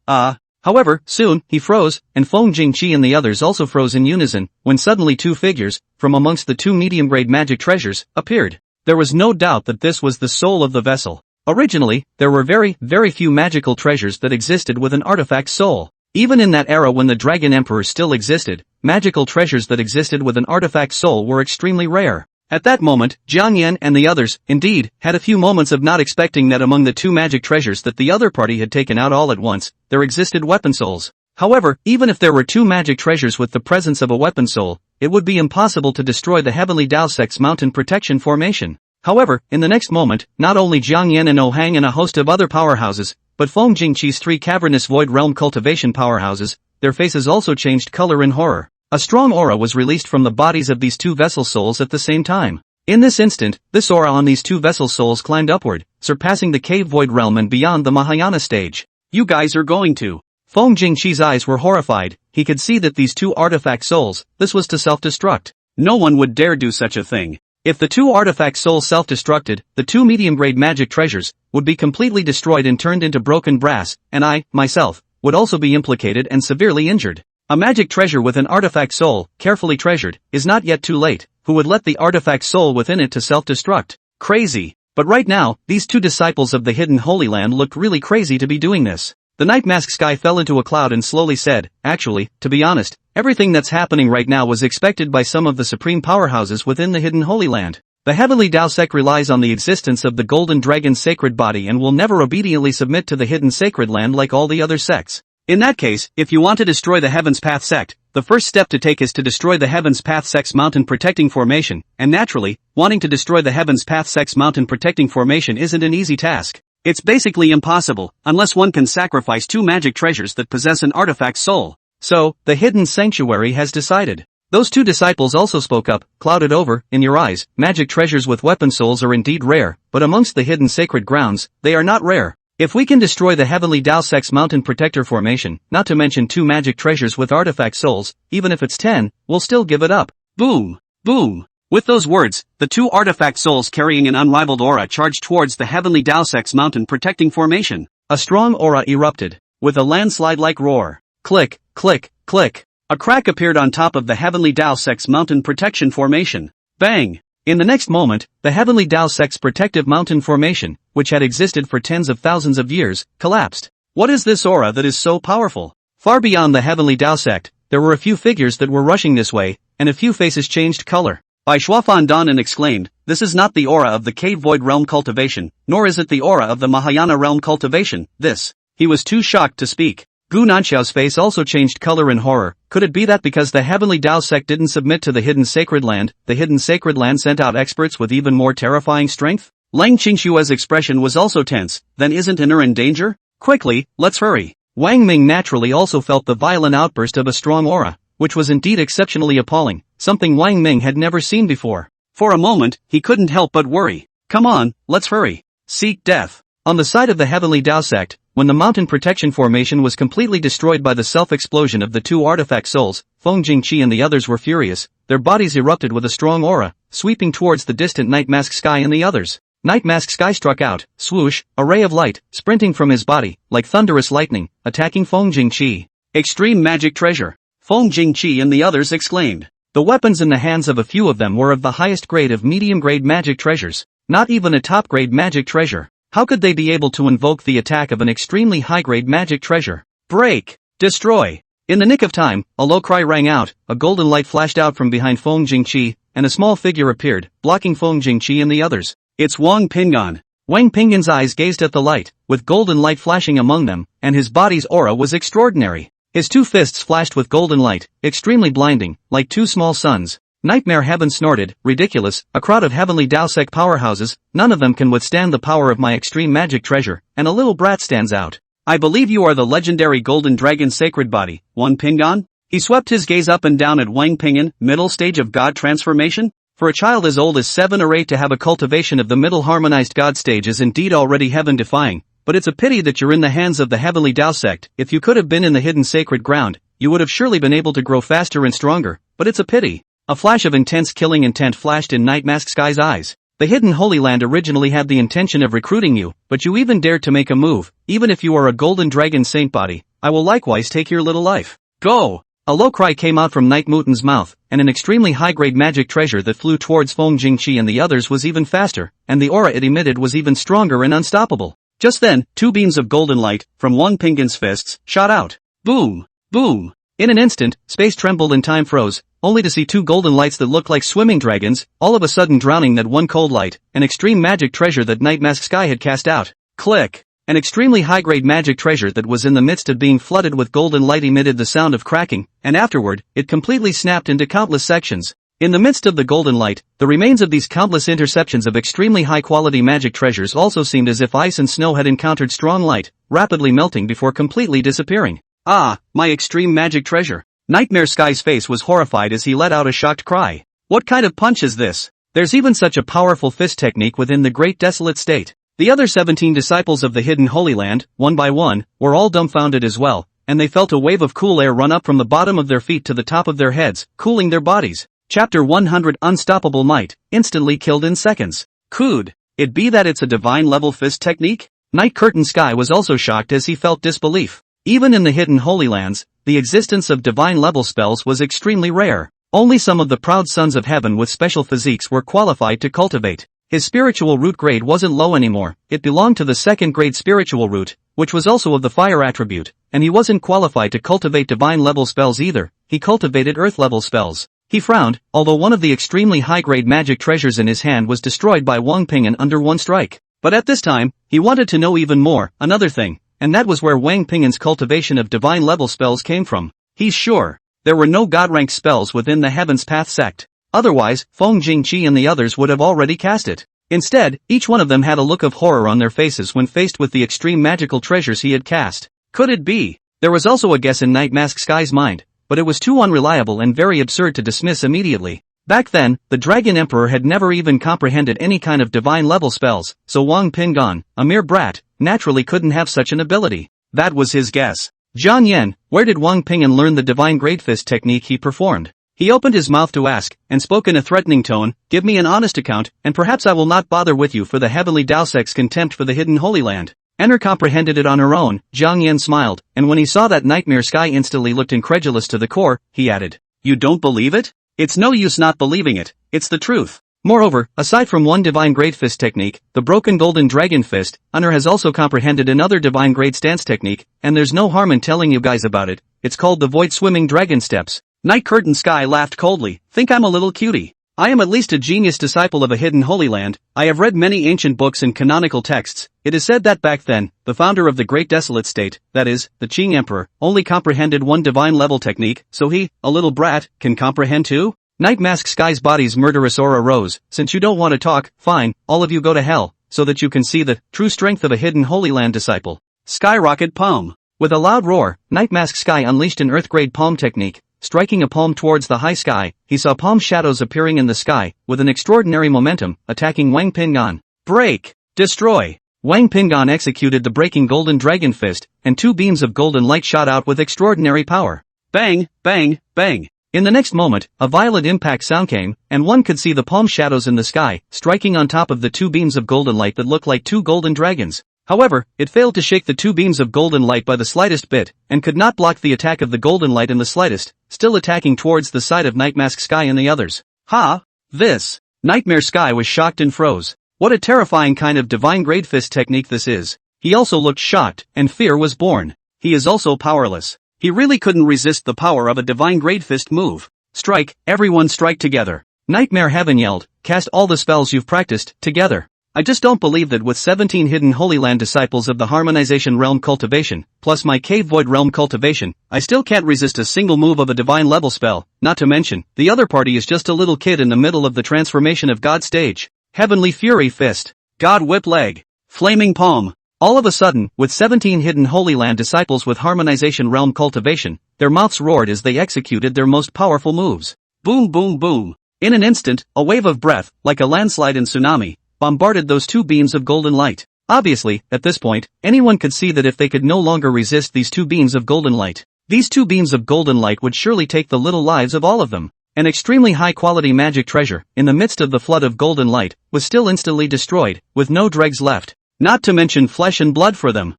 However, soon, he froze, and Feng Jingqi and the others also froze in unison, when suddenly two figures, from amongst the two medium-grade magic treasures, appeared. There was no doubt that this was the soul of the vessel. Originally, there were very, very few magical treasures that existed with an artifact soul. Even in that era when the Dragon Emperor still existed, magical treasures that existed with an artifact soul were extremely rare. At that moment, Jiang Yan and the others, indeed, had a few moments of not expecting that among the two magic treasures that the other party had taken out all at once, there existed weapon souls. However, even if there were two magic treasures with the presence of a weapon soul, it would be impossible to destroy the heavenly Dao Sex mountain protection formation. However, in the next moment, not only Jiang Yan and Ohang and a host of other powerhouses, but Feng Jingqi's three cavernous void realm cultivation powerhouses, their faces also changed color in horror. A strong aura was released from the bodies of these two vessel souls at the same time. In this instant, this aura on these two vessel souls climbed upward, surpassing the cave void realm and beyond the Mahayana stage. You guys are going to. Feng Jingqi's eyes were horrified. He could see that these two artifact souls, this was to self-destruct. No one would dare do such a thing. If the two artifact souls self-destructed, the two medium-grade magic treasures would be completely destroyed and turned into broken brass, and I, myself, would also be implicated and severely injured. A magic treasure with an artifact soul, carefully treasured, is not yet too late. Who would let the artifact soul within it to self-destruct? Crazy. But right now, these two disciples of the hidden Holy Land looked really crazy to be doing this. The night mask sky fell into a cloud and slowly said, actually, to be honest, everything that's happening right now was expected by some of the supreme powerhouses within the hidden Holy Land. The heavenly Dao Sect relies on the existence of the golden dragon's sacred body and will never obediently submit to the hidden sacred land like all the other sects. In that case, if you want to destroy the Heaven's Path sect, the first step to take is to destroy the Heaven's Path sect's mountain protecting formation, and naturally, wanting to destroy the Heaven's Path sect's mountain protecting formation isn't an easy task. It's basically impossible, unless one can sacrifice two magic treasures that possess an artifact soul. So, the hidden sanctuary has decided. Those two disciples also spoke up, clouded over, in your eyes, magic treasures with weapon souls are indeed rare, but amongst the hidden sacred grounds, they are not rare. If we can destroy the heavenly Dao Sect's mountain protector formation, not to mention two magic treasures with artifact souls, even if it's 10, we'll still give it up. Boom! Boom! With those words, the two artifact souls carrying an unrivaled aura charged towards the heavenly Dao Sect's mountain protecting formation. A strong aura erupted, with a landslide-like roar. Click, click, click. A crack appeared on top of the heavenly Dao Sect's mountain protection formation. Bang! In the next moment, the heavenly Dao Sect's protective mountain formation, which had existed for tens of thousands of years, collapsed. What is this aura that is so powerful? Far beyond the heavenly Dao Sect, there were a few figures that were rushing this way, and a few faces changed color. Bai Shuafan dawned and exclaimed, this is not the aura of the cave void realm cultivation, nor is it the aura of the Mahayana realm cultivation, this. He was too shocked to speak. Gu Nanxiao's face also changed color in horror. Could it be that because the heavenly Dao Sect didn't submit to the hidden sacred land, the hidden sacred land sent out experts with even more terrifying strength? Lang Qingshua's expression was also tense. Then isn't Iner in danger? Quickly, let's hurry. Wang Ming naturally also felt the violent outburst of a strong aura, which was indeed exceptionally appalling, something Wang Ming had never seen before. For a moment, he couldn't help but worry. Come on, let's hurry. Seek death. On the side of the heavenly Dao Sect, when the mountain protection formation was completely destroyed by the self-explosion of the two artifact souls, Feng Jingqi and the others were furious. Their bodies erupted with a strong aura, sweeping towards the distant Night Mask Sky and the others. Night Mask Sky struck out, swoosh, a ray of light, sprinting from his body, like thunderous lightning, attacking Feng Jingqi. Extreme magic treasure. Feng Jingqi and the others exclaimed. The weapons in the hands of a few of them were of the highest grade of medium-grade magic treasures, not even a top-grade magic treasure. How could they be able to invoke the attack of an extremely high-grade magic treasure? Break! Destroy! In the nick of time, a low cry rang out, a golden light flashed out from behind Feng Jingqi, and a small figure appeared, blocking Feng Jingqi and the others. It's Wang Pingan. Wang Pingan's eyes gazed at the light, with golden light flashing among them, and his body's aura was extraordinary. His two fists flashed with golden light, extremely blinding, like two small suns. Nightmare Heaven snorted, ridiculous, a crowd of heavenly Dao Sect powerhouses, none of them can withstand the power of my extreme magic treasure, and a little brat stands out. I believe you are the legendary golden dragon sacred body, Wang Pingan? He swept his gaze up and down at Wang Pingan, middle stage of god transformation? For a child as old as 7 or 8 to have a cultivation of the middle harmonized god stage is indeed already heaven-defying, But it's a pity that you're in the hands of the heavenly Tao sect. If you could have been in the hidden sacred ground, you would have surely been able to grow faster and stronger, but it's a pity. A flash of intense killing intent flashed in Night Mask Sky's eyes. The hidden Holy Land originally had the intention of recruiting you, but you even dared to make a move. Even if you are a golden dragon saint body, I will likewise take your little life. Go! A low cry came out from Night Muten's mouth, and an extremely high-grade magic treasure that flew towards Feng Jingqi and the others was even faster, and the aura it emitted was even stronger and unstoppable. Just then, two beams of golden light, from Wang Pinggan's fists, shot out. Boom! Boom! In an instant, space trembled and time froze, only to see two golden lights that looked like swimming dragons, all of a sudden drowning that one cold light, an extreme magic treasure that Night Mask Sky had cast out. Click! An extremely high-grade magic treasure that was in the midst of being flooded with golden light emitted the sound of cracking, and afterward, it completely snapped into countless sections. In the midst of the golden light, the remains of these countless interceptions of extremely high-quality magic treasures also seemed as if ice and snow had encountered strong light, rapidly melting before completely disappearing. Ah, my extreme magic treasure. Nightmare Sky's face was horrified as he let out a shocked cry. What kind of punch is this? There's even such a powerful fist technique within the Great Desolate State. The other 17 disciples of the Hidden Holy Land, one by one, were all dumbfounded as well, and they felt a wave of cool air run up from the bottom of their feet to the top of their heads, cooling their bodies. Chapter 100 Unstoppable Might, instantly killed in seconds. Could it be that it's a divine-level fist technique? Night Curtain Sky was also shocked as he felt disbelief. Even in the Hidden Holy Lands, the existence of divine-level spells was extremely rare. Only some of the proud sons of heaven with special physiques were qualified to cultivate. His spiritual root grade wasn't low anymore, it belonged to the second grade spiritual root, which was also of the fire attribute, and he wasn't qualified to cultivate divine-level spells either, he cultivated earth-level spells. He frowned, although one of the extremely high-grade magic treasures in his hand was destroyed by Wang Pinggan under one strike. But at this time, he wanted to know even more, another thing, and that was where Wang Pinggan's cultivation of divine-level spells came from. He's sure there were no god-ranked spells within the Heaven's Path sect. Otherwise, Feng Jingqi and the others would have already cast it. Instead, each one of them had a look of horror on their faces when faced with the extreme magical treasures he had cast. Could it be? There was also a guess in Night Mask Sky's mind, but it was too unreliable and very absurd to dismiss immediately. Back then, the Dragon Emperor had never even comprehended any kind of divine-level spells, so Wang Pinggan, a mere brat, naturally couldn't have such an ability. That was his guess. Jian Yen, where did Wang Pinggan learn the divine great fist technique he performed? He opened his mouth to ask, and spoke in a threatening tone, give me an honest account, and perhaps I will not bother with you for the heavenly Tao sect's contempt for the Hidden Holy Land. Enner comprehended it on her own. Jiang Yen smiled, and when he saw that Nightmare Sky instantly looked incredulous to the core, he added, you don't believe it? It's no use not believing it, it's the truth. Moreover, aside from one divine great fist technique, the broken golden dragon fist, Enner has also comprehended another divine great stance technique, and there's no harm in telling you guys about it. It's called the void swimming dragon steps. Night Curtain Sky laughed coldly. Think I'm a little cutie. I am at least a genius disciple of a hidden holy land. I have read many ancient books and canonical texts. It is said that back then, the founder of the Great Desolate State, that is, the Qing Emperor, only comprehended one divine level technique, so he, a little brat, can comprehend two? Night Mask Sky's body's murderous aura rose. Since you don't want to talk, fine, all of you go to hell, so that you can see the true strength of a hidden holy land disciple. Skyrocket Palm. With a loud roar, Night Mask Sky unleashed an earth-grade palm technique. Striking a palm towards the high sky, he saw palm shadows appearing in the sky, with an extraordinary momentum, attacking Wang Pinggan. Break! Destroy! Wang Pinggan executed the breaking golden dragon fist, and two beams of golden light shot out with extraordinary power. Bang! Bang! Bang! In the next moment, a violent impact sound came, and one could see the palm shadows in the sky, striking on top of the two beams of golden light that looked like two golden dragons. However, it failed to shake the two beams of golden light by the slightest bit, and could not block the attack of the golden light in the slightest, still attacking towards the side of Night Mask Sky and the others. Ha! This! Nightmare Sky was shocked and froze. What a terrifying kind of divine grade fist technique this is. He also looked shocked, and fear was born. He is also powerless. He really couldn't resist the power of a divine grade fist move. Strike, everyone strike together. Nightmare Heaven yelled, cast all the spells you've practiced, together. I just don't believe that with 17 hidden Holy Land disciples of the Harmonization Realm cultivation, plus my Cave Void Realm cultivation, I still can't resist a single move of a divine level spell, not to mention, the other party is just a little kid in the middle of the transformation of God stage. Heavenly Fury Fist. God Whip Leg. Flaming Palm. All of a sudden, with 17 hidden Holy Land disciples with Harmonization Realm cultivation, their mouths roared as they executed their most powerful moves. Boom boom boom. In an instant, a wave of breath, like a landslide and tsunami, bombarded those two beams of golden light. Obviously, at this point, anyone could see that if they could no longer resist these two beams of golden light, these two beams of golden light would surely take the little lives of all of them. An extremely high-quality magic treasure, in the midst of the flood of golden light, was still instantly destroyed, with no dregs left. Not to mention flesh and blood for them.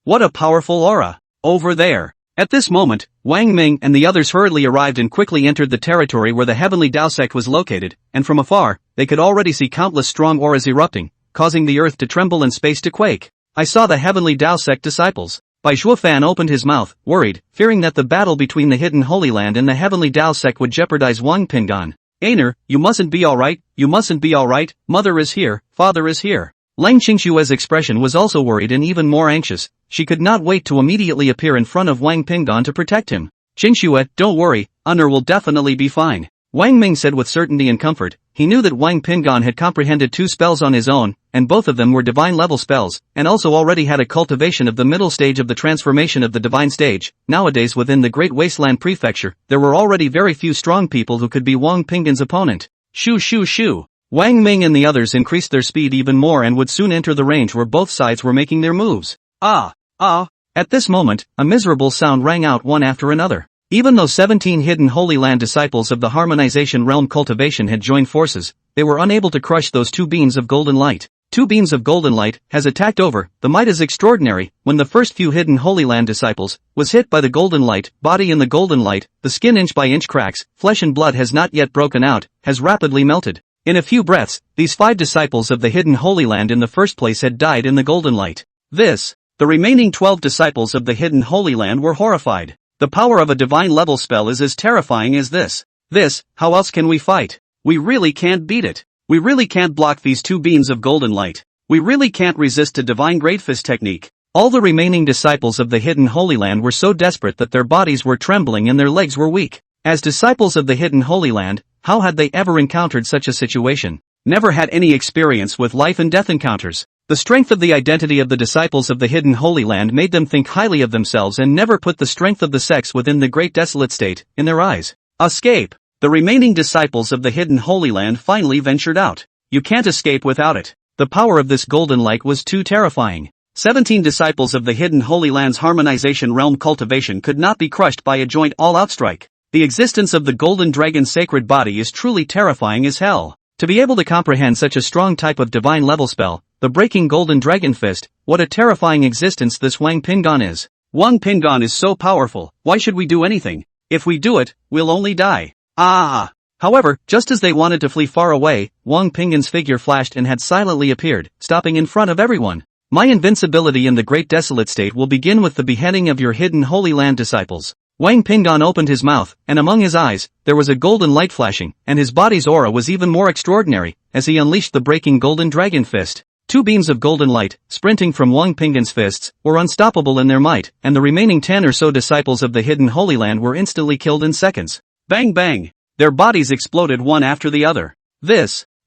What a powerful aura. Over there. At this moment, Wang Ming and the others hurriedly arrived and quickly entered the territory where the heavenly Dao sect was located, and from afar, they could already see countless strong auras erupting, causing the earth to tremble and space to quake. I saw the heavenly Dao sect disciples. Bai Zhuofan opened his mouth, worried, fearing that the battle between the hidden Holy Land and the heavenly Dao sect would jeopardize Wang Pingan. Aner, you mustn't be alright, mother is here, father is here. Lang Qingshue's expression was also worried and even more anxious. She could not wait to immediately appear in front of Wang Pingan to protect him. Qingxue, don't worry, Aner will definitely be fine. Wang Ming said with certainty and comfort. He knew that Wang Pingan had comprehended 2 spells on his own, and both of them were divine-level spells, and also already had a cultivation of the middle stage of the transformation of the divine stage. Nowadays within the Great Wasteland Prefecture, there were already very few strong people who could be Wang Pingan's opponent. Shoo shoo shoo. Wang Ming and the others increased their speed even more and would soon enter the range where both sides were making their moves. At this moment, a miserable sound rang out one after another. Even though 17 hidden Holy Land disciples of the Harmonization Realm Cultivation had joined forces, they were unable to crush those 2 beams of golden light. 2 beams of golden light has attacked over. The might is extraordinary. When the first few hidden Holy Land disciples was hit by the golden light, body in the golden light, the skin inch by inch cracks, flesh and blood has not yet broken out, has rapidly melted. In a few breaths, these 5 disciples of the hidden Holy Land in the first place had died in the golden light. The remaining 12 disciples of the hidden Holy Land were horrified. The power of a divine level spell is as terrifying as this. How else can we fight? We really can't beat it. We really can't block these 2 beams of golden light. We really can't resist a divine great fist technique. All the remaining disciples of the hidden Holy Land were so desperate that their bodies were trembling and their legs were weak. As disciples of the hidden Holy Land, how had they ever encountered such a situation? Never had any experience with life and death encounters. The strength of the identity of the disciples of the hidden Holy Land made them think highly of themselves and never put the strength of the sects within the great desolate state in their eyes. Escape! The remaining disciples of the hidden Holy Land finally ventured out. You can't escape without it. The power of this golden light was too terrifying. 17 disciples of the hidden Holy Land's Harmonization Realm Cultivation could not be crushed by a joint all-out strike. The existence of the Golden Dragon's sacred body is truly terrifying as hell. To be able to comprehend such a strong type of divine level spell, the Breaking Golden Dragon Fist, what a terrifying existence this Wang Pingan is. Wang Pingan is so powerful, why should we do anything? If we do it, we'll only die. However, just as they wanted to flee far away, Wang Pingan's figure flashed and had silently appeared, stopping in front of everyone. My invincibility in the Great Desolate State will begin with the beheading of your hidden Holy Land disciples. Wang Pingan opened his mouth, and among his eyes, there was a golden light flashing, and his body's aura was even more extraordinary, as he unleashed the Breaking Golden Dragon Fist. 2 beams of golden light, sprinting from Wang Pingan's fists, were unstoppable in their might, and the remaining 10 or so disciples of the hidden Holy Land were instantly killed in seconds. Bang bang! Their bodies exploded one after the other.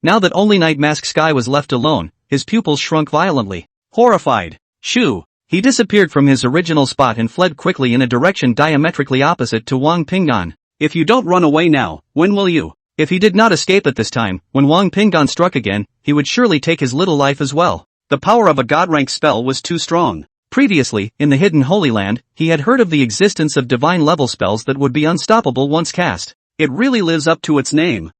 Now that only Night Mask Sky was left alone, his pupils shrunk violently. Horrified. Shoo! He disappeared from his original spot and fled quickly in a direction diametrically opposite to Wang Pingan. If you don't run away now, when will you? If he did not escape at this time, when Wang Pingan struck again, he would surely take his little life as well. The power of a god-rank spell was too strong. Previously, in the hidden Holy Land, he had heard of the existence of divine-level spells that would be unstoppable once cast. It really lives up to its name.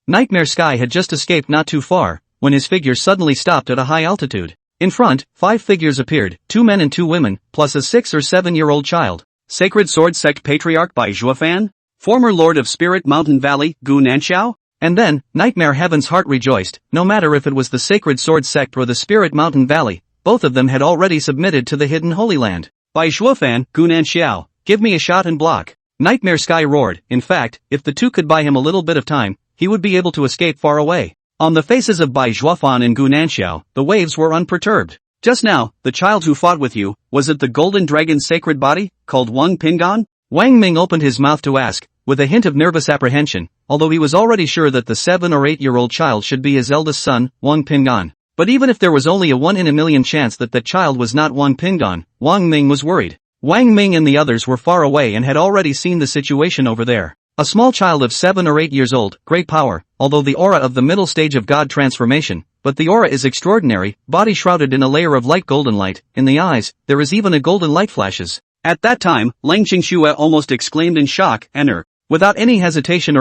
Nightmare Sky had just escaped not too far, when his figure suddenly stopped at a high altitude. In front, 5 figures appeared, 2 men and 2 women, plus a 6 or 7-year-old child. Sacred Sword Sect Patriarch Bai Zhuofan? Former Lord of Spirit Mountain Valley, Gu Nanxiao? And then, Nightmare Heaven's heart rejoiced. No matter if it was the Sacred Sword Sect or the Spirit Mountain Valley, both of them had already submitted to the hidden Holy Land. Bai Zhuofan, Gu Nanxiao, give me a shot and block. Nightmare Sky roared. In fact, if the 2 could buy him a little bit of time, he would be able to escape far away. On the faces of Bai Zhuofan and Gu Nanxiao, the waves were unperturbed. Just now, the child who fought with you, was it the Golden Dragon's sacred body, called Wang Pingan? Wang Ming opened his mouth to ask, with a hint of nervous apprehension, although he was already sure that the 7 or 8-year-old child should be his eldest son, Wang Pingan. But even if there was only a 1 in a million chance that that child was not Wang Pingan, Wang Ming was worried. Wang Ming and the others were far away and had already seen the situation over there. A small child of 7 or 8 years old, great power, although the aura of the middle stage of God transformation, but the aura is extraordinary, body shrouded in a layer of light golden light, in the eyes, there is even a golden light flashes. At that time, Lang Qingxue almost exclaimed in shock, and without any hesitation,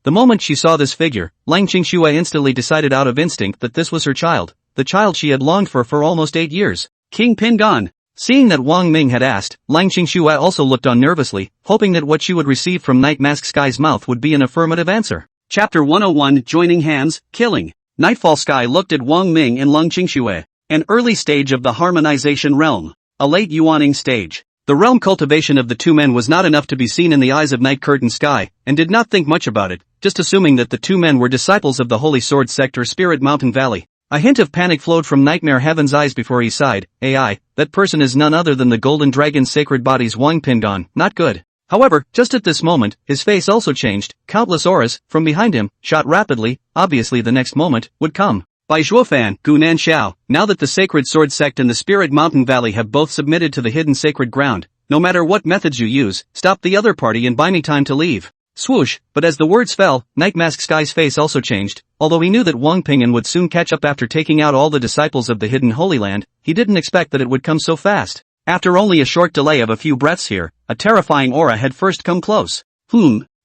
the moment she saw this figure, Lang Qingxue instantly decided out of instinct that this was her child, the child she had longed for almost 8 years. King Pingon. Seeing that Wang Ming had asked, Lang Qingxue also looked on nervously, hoping that what she would receive from Night Mask Sky's mouth would be an affirmative answer. Chapter 101 Joining Hands, Killing. Nightfall Sky looked at Wang Ming and Lang Qingxue. An early stage of the harmonization realm. A late yuaning stage. The realm cultivation of the two men was not enough to be seen in the eyes of Night Curtain Sky, and did not think much about it, just assuming that the two men were disciples of the Holy Sword Sector Spirit Mountain Valley. A hint of panic flowed from Nightmare Heaven's eyes before he sighed. AI, that person is none other than the Golden Dragon's sacred body's Wang Pingon, not good. However, just at this moment, his face also changed. Countless auras, from behind him, shot rapidly. Obviously the next moment would come. By Zhuofan, Gu Nanxiao, now that the Sacred Sword Sect and the Spirit Mountain Valley have both submitted to the hidden sacred ground, no matter what methods you use, stop the other party and buy me time to leave. Swoosh, but as the words fell, Night Mask Sky's face also changed. Although he knew that Wang Pingon would soon catch up after taking out all the disciples of the hidden Holy Land, he didn't expect that it would come so fast. After only a short delay of a few breaths here, a terrifying aura had first come close.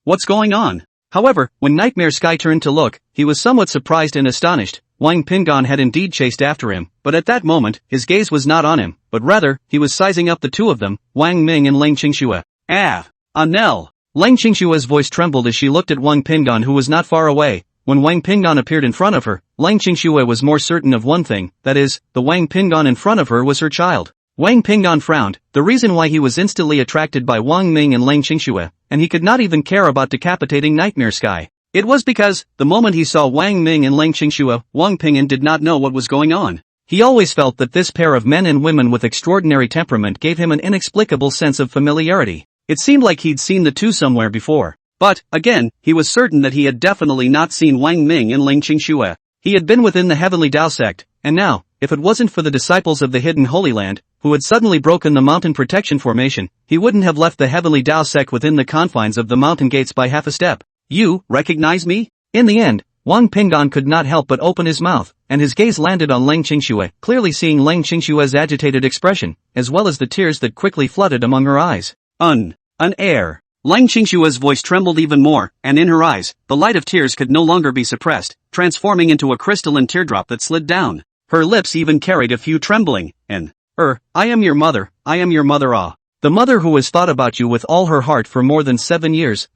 What's going on? However, when Nightmare Sky turned to look, he was somewhat surprised and astonished. Wang Pingon had indeed chased after him, but at that moment, his gaze was not on him, but rather, he was sizing up the two of them, Wang Ming and Lang Qingxue. Nell. Lang Qingxue's voice trembled as she looked at Wang Pingon, who was not far away. When Wang Pingon appeared in front of her, Lang Qingxue was more certain of one thing, that is, the Wang Pingon in front of her was her child. Wang Pingon frowned, the reason why he was instantly attracted by Wang Ming and Lang Qingxue, and he could not even care about decapitating Nightmare Sky. It was because, the moment he saw Wang Ming and Lang Qingxue, Wang Pingon did not know what was going on. He always felt that this pair of men and women with extraordinary temperament gave him an inexplicable sense of familiarity. It seemed like he'd seen the two somewhere before. But, again, he was certain that he had definitely not seen Wang Ming and Lang Qingxue. He had been within the Heavenly Dao sect, and now, if it wasn't for the disciples of the Hidden Holy Land, who had suddenly broken the mountain protection formation, he wouldn't have left the Heavenly Dao sect within the confines of the mountain gates by half a step. You recognize me? In the end, Wang Pingon could not help but open his mouth, and his gaze landed on Lang Qingxue, clearly seeing Lang Qingxue's agitated expression, as well as the tears that quickly flooded among her eyes. An air. Lang Qingxue's voice trembled even more, and in her eyes, the light of tears could no longer be suppressed, transforming into a crystalline teardrop that slid down. Her lips even carried a few trembling, I am your mother, the mother who has thought about you with all her heart for more than 7 years,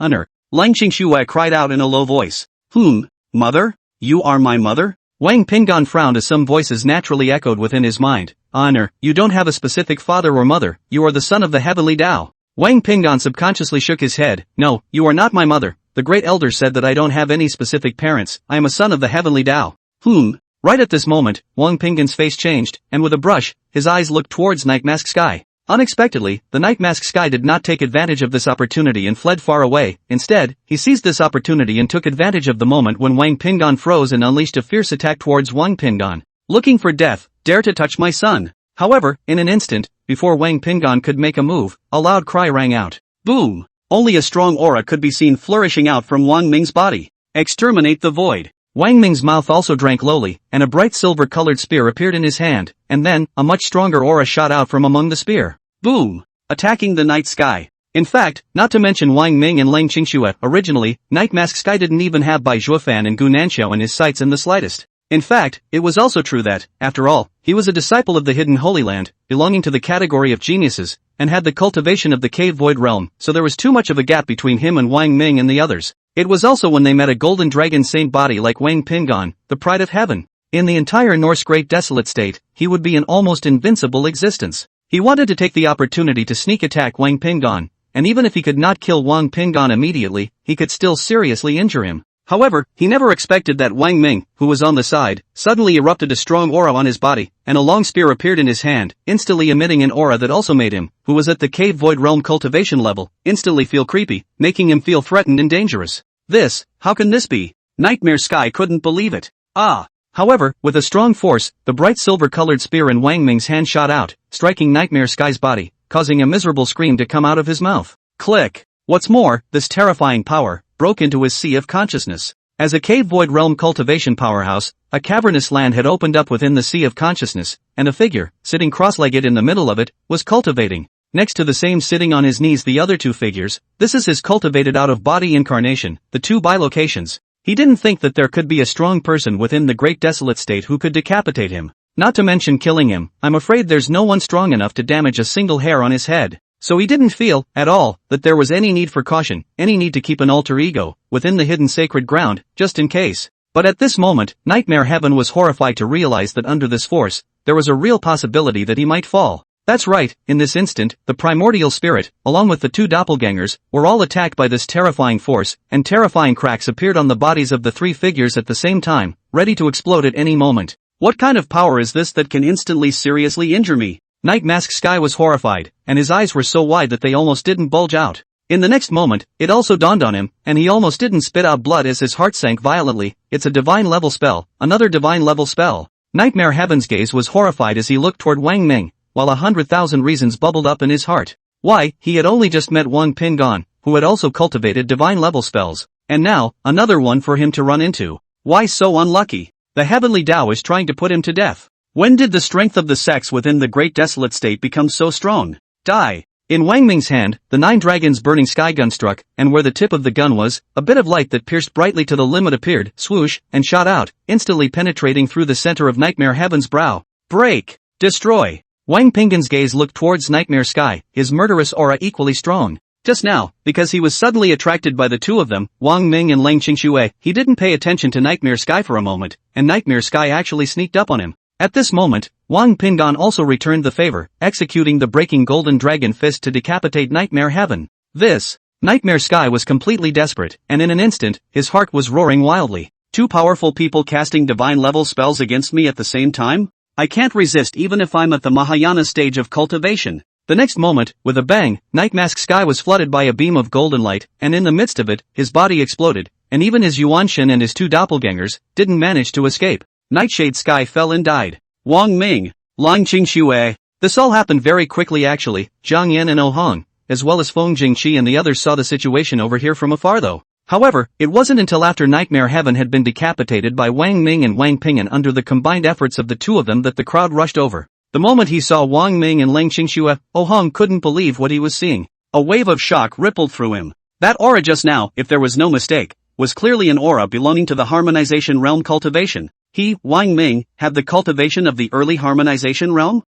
Lang Qingxue cried out in a low voice. Mother? You are my mother? Wang Pingon frowned as some voices naturally echoed within his mind. You don't have a specific father or mother, you are the son of the Heavenly Dao. Wang Pingon subconsciously shook his head. No, you are not my mother. The great elder said that I don't have any specific parents, I am a son of the Heavenly Dao. Right at this moment, Wang Pingon's face changed, and with a brush, his eyes looked towards Night Mask Sky. Unexpectedly, the Night Mask Sky did not take advantage of this opportunity and fled far away. Instead, he seized this opportunity and took advantage of the moment when Wang Pingon froze and unleashed a fierce attack towards Wang Pingon. Looking for death, dare to touch my son. However, in an instant, before Wang Pingon could make a move, a loud cry rang out. Boom! Only a strong aura could be seen flourishing out from Wang Ming's body. Exterminate the void. Wang Ming's mouth also drank lowly, and a bright silver-colored spear appeared in his hand, and then, a much stronger aura shot out from among the spear. Boom! Attacking the night sky. In fact, not to mention Wang Ming and Lang Qingxue, originally, Night Mask Sky didn't even have Bai Zhuofan and Gu Nanxiao in his sights in the slightest. In fact, it was also true that, after all, he was a disciple of the Hidden Holy Land, belonging to the category of geniuses, and had the cultivation of the Cave Void Realm, so there was too much of a gap between him and Wang Ming and the others. It was also when they met a golden dragon saint body like Wang Pingon, the pride of heaven. In the entire Norse Great Desolate State, he would be an almost invincible existence. He wanted to take the opportunity to sneak attack Wang Pingon, and even if he could not kill Wang Pingon immediately, he could still seriously injure him. However, he never expected that Wang Ming, who was on the side, suddenly erupted a strong aura on his body, and a long spear appeared in his hand, instantly emitting an aura that also made him, who was at the Cave Void Realm cultivation level, instantly feel creepy, making him feel threatened and dangerous. How can this be? Nightmare Sky couldn't believe it. However, with a strong force, the bright silver-colored spear in Wang Ming's hand shot out, striking Nightmare Sky's body, causing a miserable scream to come out of his mouth. Click! What's more, this terrifying power broke into his sea of consciousness. As a cave void realm cultivation powerhouse, a cavernous land had opened up within the sea of consciousness, and a figure, sitting cross-legged in the middle of it, was cultivating. Next to the same sitting on his knees the other two figures, this is his cultivated out-of-body incarnation, the two bilocations. He didn't think that there could be a strong person within the great desolate state who could decapitate him. Not to mention killing him. I'm afraid there's no one strong enough to damage a single hair on his head. So he didn't feel, at all, that there was any need for caution, any need to keep an alter ego, within the hidden sacred ground, just in case. But at this moment, Nightmare Heaven was horrified to realize that under this force, there was a real possibility that he might fall. That's right, in this instant, the primordial spirit, along with the two doppelgangers, were all attacked by this terrifying force, and terrifying cracks appeared on the bodies of the three figures at the same time, ready to explode at any moment. What kind of power is this that can instantly seriously injure me? Night Mask Sky was horrified, and his eyes were so wide that they almost didn't bulge out. In the next moment, it also dawned on him, and he almost didn't spit out blood as his heart sank violently. It's a divine level spell, another divine level spell. Nightmare Heaven's gaze was horrified as he looked toward Wang Ming, while 100,000 reasons bubbled up in his heart. Why, he had only just met Wang Pingan, who had also cultivated divine level spells, and now, another one for him to run into. Why so unlucky? The heavenly Tao is trying to put him to death. When did the strength of the sex within the great desolate state become so strong? Die. In Wang Ming's hand, the 9 dragons burning sky gun struck, and where the tip of the gun was, a bit of light that pierced brightly to the limit appeared, swoosh, and shot out, instantly penetrating through the center of Nightmare Heaven's brow. Break! Destroy! Wang Pingan's gaze looked towards Nightmare Sky, his murderous aura equally strong. Just now, because he was suddenly attracted by the two of them, Wang Ming and Lang Qingxue, he didn't pay attention to Nightmare Sky for a moment, and Nightmare Sky actually sneaked up on him. At this moment, Wang Pingan also returned the favor, executing the breaking golden dragon fist to decapitate Nightmare Heaven. Nightmare Sky was completely desperate, and in an instant, his heart was roaring wildly. Two powerful people casting divine level spells against me at the same time? I can't resist even if I'm at the Mahayana stage of cultivation. The next moment, with a bang, Night Mask Sky was flooded by a beam of golden light, and in the midst of it, his body exploded, and even his Yuanshin and his two doppelgangers didn't manage to escape. Nightshade Sky fell and died. Wang Ming, Lang Qingxue. This all happened very quickly actually. Zhang Yan and Oh Hong, as well as Feng Jingqi and the others saw the situation over here from afar though. However, it wasn't until after Nightmare Heaven had been decapitated by Wang Ming and Wang Pingan under the combined efforts of the two of them that the crowd rushed over. The moment he saw Wang Ming and Lang Qingxue, Oh Hong couldn't believe what he was seeing. A wave of shock rippled through him. That aura just now, if there was no mistake, was clearly an aura belonging to the harmonization realm cultivation. He, Wang Ming, had the cultivation of the early harmonization realm?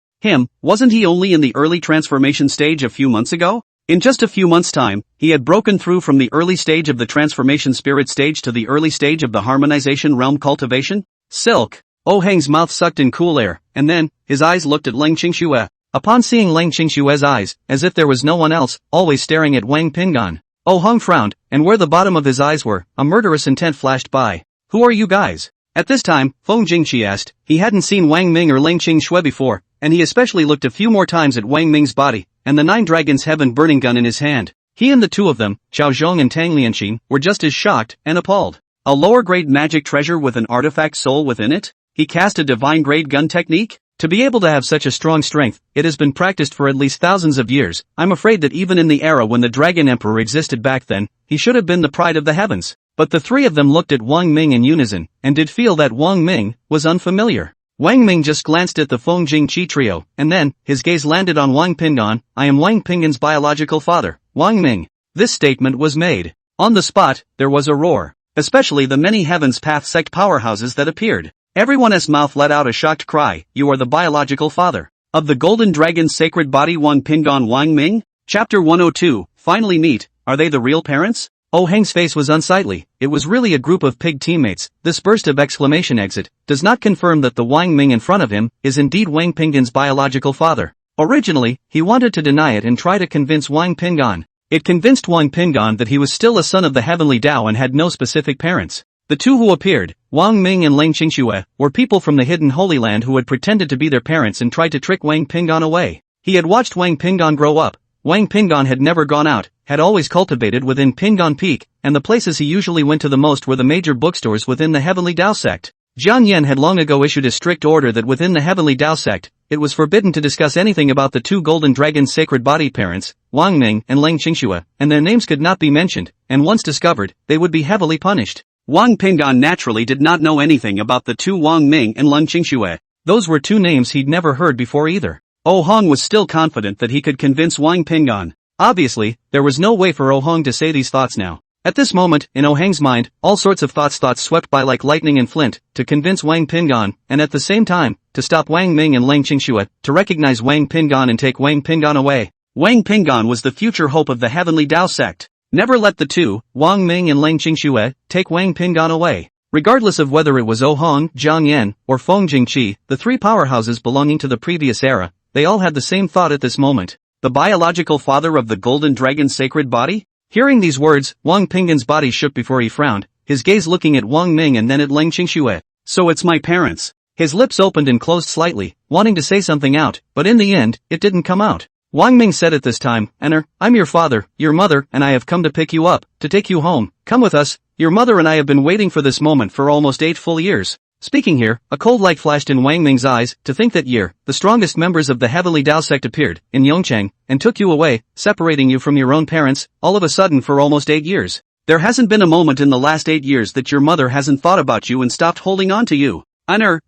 Wasn't he only in the early transformation stage a few months ago? In just a few months' time, he had broken through from the early stage of the transformation spirit stage to the early stage of the harmonization realm cultivation? Silk. Oh Hang's mouth sucked in cool air, and then, his eyes looked at Lang Qingxue. Upon seeing Lang Qingxue's eyes, as if there was no one else, always staring at Wang Pingan, Oh Hong frowned, and where the bottom of his eyes were, a murderous intent flashed by. Who are you guys? At this time, Feng Jingqi asked. He hadn't seen Wang Ming or Lang Qingxue before, and he especially looked a few more times at Wang Ming's body, and the 9 dragons heaven burning gun in his hand. He and the two of them, Xiao Zhong and Tang Lianqin, were just as shocked and appalled. A lower grade magic treasure with an artifact soul within it? He cast a divine grade gun technique? To be able to have such a strong strength, it has been practiced for at least thousands of years. I'm afraid that even in the era when the Dragon Emperor existed back then, he should have been the pride of the heavens. But the three of them looked at Wang Ming in unison, and did feel that Wang Ming was unfamiliar. Wang Ming just glanced at the Feng Jingqi trio, and then, his gaze landed on Wang Pingan. I am Wang Pingan's biological father, Wang Ming. This statement was made. On the spot, there was a roar. Especially the many Heaven's Path sect powerhouses that appeared. Everyone's mouth let out a shocked cry. You are the biological father of the Golden Dragon's sacred body Wang Pingan Wang Ming? Chapter 102, Finally Meet. Are they the real parents? Oh Heng's face was unsightly. It was really a group of pig teammates. This burst of exclamation exit does not confirm that the Wang Ming in front of him is indeed Wang Pingan's biological father. Originally, he wanted to deny it and try to convince Wang Pingan. It convinced Wang Pingan that he was still a son of the heavenly Tao and had no specific parents. The two who appeared, Wang Ming and Lang Qingxue, were people from the hidden Holy Land who had pretended to be their parents and tried to trick Wang Pingan away. He had watched Wang Pingan grow up. Wang Pingan had never gone out, had always cultivated within Pingan Peak, and the places he usually went to the most were the major bookstores within the Heavenly Tao sect. Jian Yen had long ago issued a strict order that within the Heavenly Tao sect, it was forbidden to discuss anything about the two Golden Dragon's sacred body parents, Wang Ming and Lang Qingxue, and their names could not be mentioned, and once discovered, they would be heavily punished. Wang Pinggan naturally did not know anything about the two Wang Ming and Leng Qingxue. Those were two names he'd never heard before either. Oh Hong was still confident that he could convince Wang Pinggan. Obviously, there was no way for Oh Hong to say these thoughts now. At this moment, in Oh Hang's mind, all sorts of thoughts swept by like lightning and flint, to convince Wang Pinggan, and at the same time, to stop Wang Ming and Leng Qingxue, to recognize Wang Pinggan and take Wang Pinggan away. Wang Pinggan was the future hope of the Heavenly Tao sect. Never let the two, Wang Ming and Leng Qingxue, take Wang Pinggan away. Regardless of whether it was Oh Hong, Jiang Yan, or Feng Jingqi, the three powerhouses belonging to the previous era, they all had the same thought at this moment. The biological father of the Golden Dragon's sacred body? Hearing these words, Wang Pinggan's body shook before he frowned, his gaze looking at Wang Ming and then at Leng Qingxue. So it's my parents. His lips opened and closed slightly, wanting to say something out, but in the end, it didn't come out. Wang Ming said at this time, I'm your father, your mother, and I have come to pick you up, to take you home. Come with us. Your mother and I have been waiting for this moment for almost 8 full years. Speaking here, a cold light flashed in Wang Ming's eyes. To think that year, the strongest members of the Heavenly Tao sect appeared, in Yongcheng, and took you away, separating you from your own parents, all of a sudden for almost 8 years. There hasn't been a moment in the last 8 years that your mother hasn't thought about you and stopped holding on to you.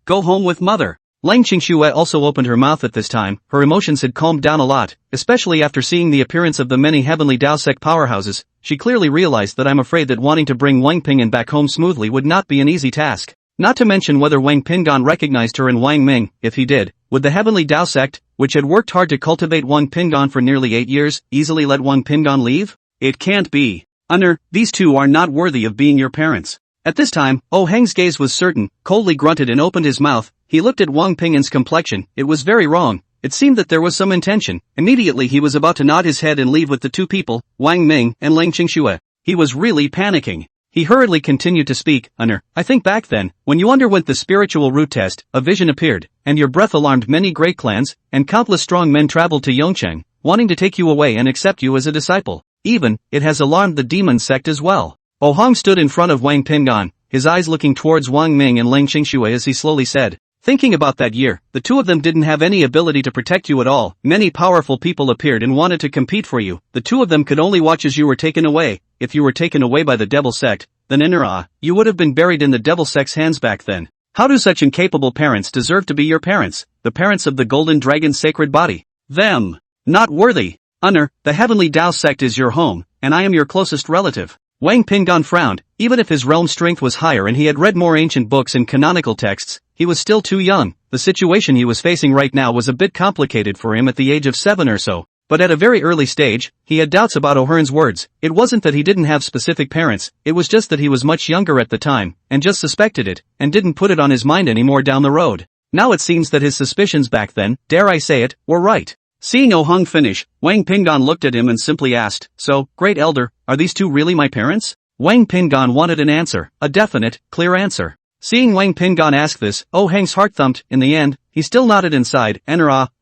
Go home with mother. Leng Qingxue also opened her mouth at this time. Her emotions had calmed down a lot, especially after seeing the appearance of the many Heavenly Tao sect powerhouses. She clearly realized that I'm afraid that wanting to bring Wang Pinggan back home smoothly would not be an easy task. Not to mention whether Wang Pinggan recognized her and Wang Ming. If he did, would the Heavenly Tao sect, which had worked hard to cultivate Wang Pinggan for nearly 8 years, easily let Wang Pinggan leave? It can't be. These two are not worthy of being your parents. At this time, Oh Hang's gaze was certain, coldly grunted and opened his mouth. He looked at Wang Pinggan's complexion. It was very wrong. It seemed that there was some intention. Immediately he was about to nod his head and leave with the two people, Wang Ming and Leng Qingxue. He was really panicking. He hurriedly continued to speak. I think back then, when you underwent the spiritual root test, a vision appeared, and your breath alarmed many great clans, and countless strong men traveled to Yongcheng, wanting to take you away and accept you as a disciple. Even, it has alarmed the demon sect as well. Oh Hong stood in front of Wang Pinggan, his eyes looking towards Wang Ming and Leng Qingxue as he slowly said, thinking about that year, the two of them didn't have any ability to protect you at all. Many powerful people appeared and wanted to compete for you. The two of them could only watch as you were taken away. If you were taken away by the devil sect, then you would have been buried in the devil sect's hands back then. How do such incapable parents deserve to be your parents, the parents of the Golden Dragon's sacred body? Them. Not worthy. The Heavenly Tao sect is your home, and I am your closest relative. Wang Pinggan frowned. Even if his realm strength was higher and he had read more ancient books and canonical texts, he was still too young. The situation he was facing right now was a bit complicated for him at the age of 7 or so. But at a very early stage, he had doubts about O'Hearn's words. It wasn't that he didn't have specific parents, it was just that he was much younger at the time, and just suspected it, and didn't put it on his mind anymore down the road. Now it seems that his suspicions back then, dare I say it, were right. Seeing Oh Hong finish, Wang Pinggan looked at him and simply asked, so, Great Elder, are these two really my parents? Wang Pinggan wanted an answer, a definite, clear answer. Seeing Wang Pinggan ask this, Oh Hang's heart thumped. In the end, he still nodded inside.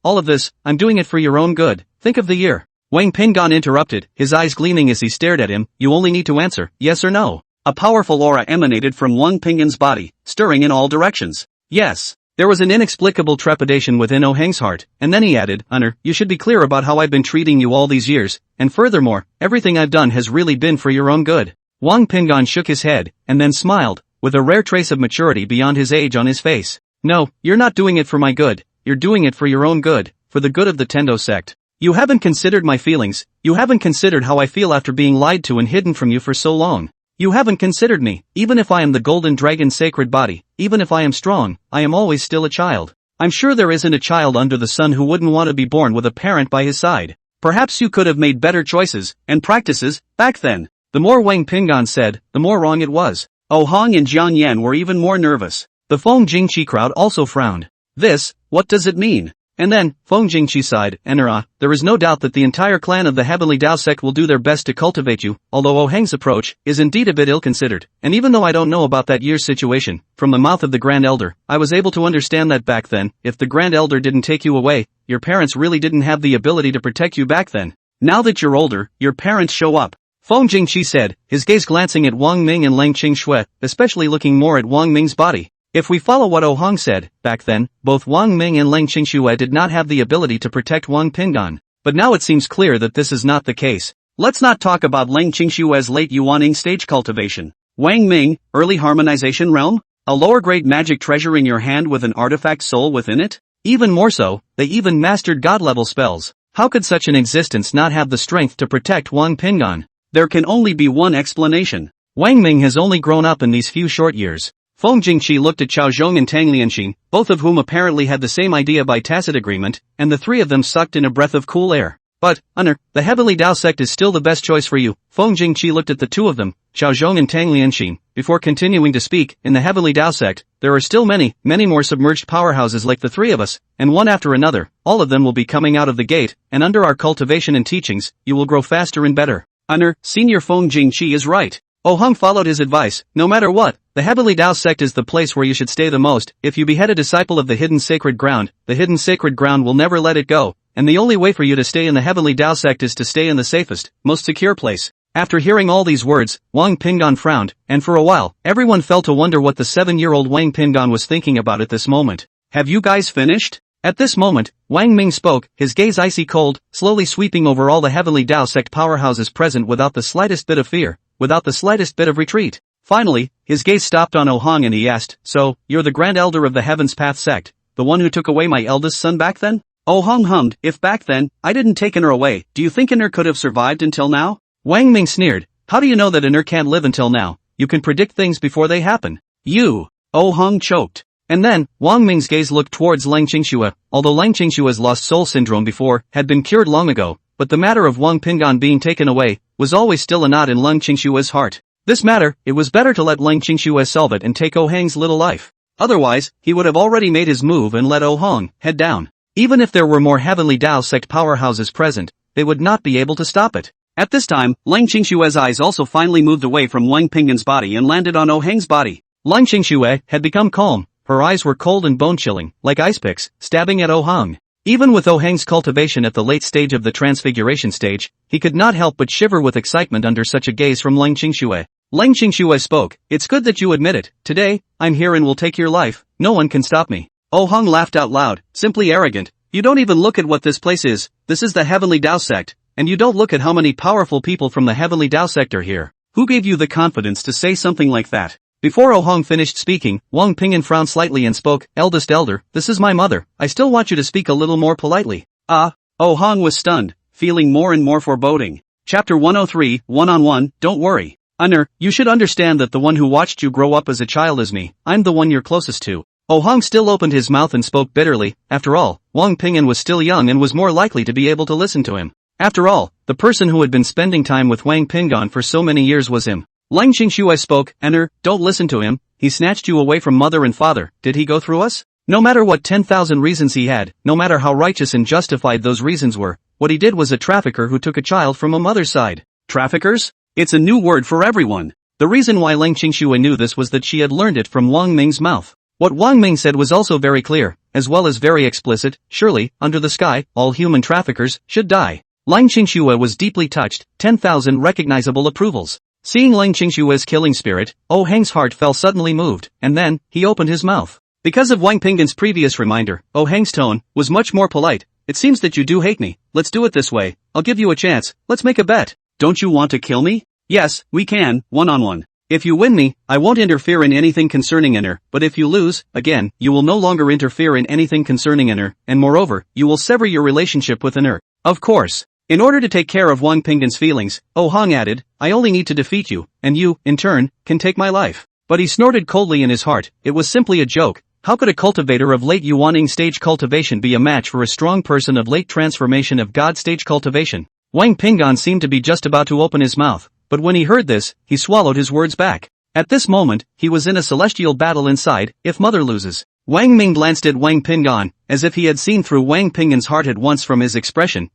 All of this, I'm doing it for your own good. Think of the year. Wang Pinggan interrupted, his eyes gleaming as he stared at him. You only need to answer, yes or no. A powerful aura emanated from Wang Pinggan's body, stirring in all directions. Yes. There was an inexplicable trepidation within Oh Hang's heart, and then he added, you should be clear about how I've been treating you all these years, and furthermore, everything I've done has really been for your own good. Wang Pinggan shook his head, and then smiled, with a rare trace of maturity beyond his age on his face. No, you're not doing it for my good, you're doing it for your own good, for the good of the Tendo sect. You haven't considered my feelings, you haven't considered how I feel after being lied to and hidden from you for so long. You haven't considered me. Even if I am the Golden Dragon's sacred body, even if I am strong, I am always still a child. I'm sure there isn't a child under the sun who wouldn't want to be born with a parent by his side. Perhaps you could have made better choices and practices back then. The more Wang Pinggan said, the more wrong it was. Oh Hong and Jiang Yan were even more nervous. The Feng Jingqi crowd also frowned. What does it mean? And then, Feng Jingqi sighed, there is no doubt that the entire clan of the Heavenly Tao sect will do their best to cultivate you, although Oh Hang's approach is indeed a bit ill-considered. And even though I don't know about that year's situation, from the mouth of the Grand Elder, I was able to understand that back then, if the Grand Elder didn't take you away, your parents really didn't have the ability to protect you back then. Now that you're older, your parents show up. Feng Jingqi said, his gaze glancing at Wang Ming and Leng Qingxue, especially looking more at Wang Ming's body. If we follow what Oh Hong said, back then, both Wang Ming and Leng Qingxue did not have the ability to protect Wang Pinggan. But now it seems clear that this is not the case. Let's not talk about Leng Qingxue's late Yuaning stage cultivation. Wang Ming, early harmonization realm? A lower-grade magic treasure in your hand with an artifact soul within it? Even more so, they even mastered god-level spells. How could such an existence not have the strength to protect Wang Pingan? There can only be one explanation. Wang Ming has only grown up in these few short years. Feng Jingqi looked at Chao Zhong and Tang Lianxing, both of whom apparently had the same idea by tacit agreement, and the three of them sucked in a breath of cool air. But, the Heavenly Dao sect is still the best choice for you. Feng Jingqi looked at the two of them, Chao Zhong and Tang Lianxing, before continuing to speak. In the Heavenly Dao sect, there are still many more submerged powerhouses like the three of us, and one after another, all of them will be coming out of the gate, and under our cultivation and teachings, you will grow faster and better. Senior Feng Jingqi is right. Hong followed his advice. No matter what, the Heavenly Dao sect is the place where you should stay the most. If you behead a disciple of the hidden sacred ground, the hidden sacred ground will never let it go. And the only way for you to stay in the Heavenly Dao sect is to stay in the safest, most secure place. After hearing all these words, Wang Pingan frowned, and for a while, everyone fell to wonder what the 7-year-old Wang Pingan was thinking about at this moment. Have you guys finished? At this moment, Wang Ming spoke, his gaze icy cold, slowly sweeping over all the Heavenly Dao sect powerhouses present without the slightest bit of fear, without the slightest bit of retreat. Finally, his gaze stopped on Hong and he asked, "So, you're the Grand Elder of the Heaven's Path sect, the one who took away my eldest son back then?" Hong hummed, "If back then, I didn't take her away, do you think her could have survived until now?" Wang Ming sneered, "How do you know that her can't live until now? You can predict things before they happen." You! Hong choked. And then, Wang Ming's gaze looked towards Lang Qingxue. Although Lang Qingxue's lost soul syndrome before had been cured long ago, but the matter of Wang Pingan being taken away was always still a knot in Lang Qingxue's heart. This matter, it was better to let Lang Qingxue solve it and take Hang's little life. Otherwise, he would have already made his move and let Hong head down. Even if there were more Heavenly Dao sect powerhouses present, they would not be able to stop it. At this time, Lang Qingxue's eyes also finally moved away from Wang Pingan's body and landed on Hang's body. Lang Qingxue had become calm, her eyes were cold and bone-chilling, like ice picks, stabbing at Hong. Even with Hang's cultivation at the late stage of the transfiguration stage, he could not help but shiver with excitement under such a gaze from Lang Qingxue. Lang Qingxue spoke, "It's good that you admit it. Today, I'm here and will take your life. No one can stop me." Hong laughed out loud, simply arrogant. "You don't even look at what this place is. This is the Heavenly Dao sect, and you don't look at how many powerful people from the Heavenly Dao sect are here. Who gave you the confidence to say something like that?" Before Hong finished speaking, Wang Pingan frowned slightly and spoke, "Eldest elder, this is my mother. I still want you to speak a little more politely." Hong was stunned, feeling more and more foreboding. Chapter 103, One-on-One, Don't worry. You should understand that the one who watched you grow up as a child is me. I'm the one you're closest to. Hong still opened his mouth and spoke bitterly. After all, Wang Pingan was still young and was more likely to be able to listen to him. After all, the person who had been spending time with Wang Pingan for so many years was him. Lang Qingxue spoke, "Don't listen to him. He snatched you away from mother and father. Did he go through us? No matter what 10,000 reasons he had, no matter how righteous and justified those reasons were, what he did was a trafficker who took a child from a mother's side." Traffickers? It's a new word for everyone. The reason why Lang Qingxue knew this was that she had learned it from Wang Ming's mouth. What Wang Ming said was also very clear, as well as very explicit. Surely, under the sky, all human traffickers should die. Lang Qingxue was deeply touched, 10,000 recognizable approvals. Seeing Lang Qingxue's killing spirit, Hang's heart felt suddenly moved, and then, he opened his mouth. Because of Wang Pingan's previous reminder, Hang's tone was much more polite. "It seems that you do hate me. Let's do it this way. I'll give you a chance. Let's make a bet. Don't you want to kill me? Yes, we can, one-on-one. If you win me, I won't interfere in anything concerning her, but if you lose, again, you will no longer interfere in anything concerning her, and moreover, you will sever your relationship with her." Of course. In order to take care of Wang Pingan's feelings, Hong added, "I only need to defeat you, and you, in turn, can take my life." But he snorted coldly in his heart. It was simply a joke. How could a cultivator of late Yuaning stage cultivation be a match for a strong person of late transformation of God stage cultivation? Wang Pingan seemed to be just about to open his mouth, but when he heard this, he swallowed his words back. At this moment, he was in a celestial battle inside. If mother loses. Wang Ming glanced at Wang Pingan, as if he had seen through Wang Pingan's heart at once from his expression.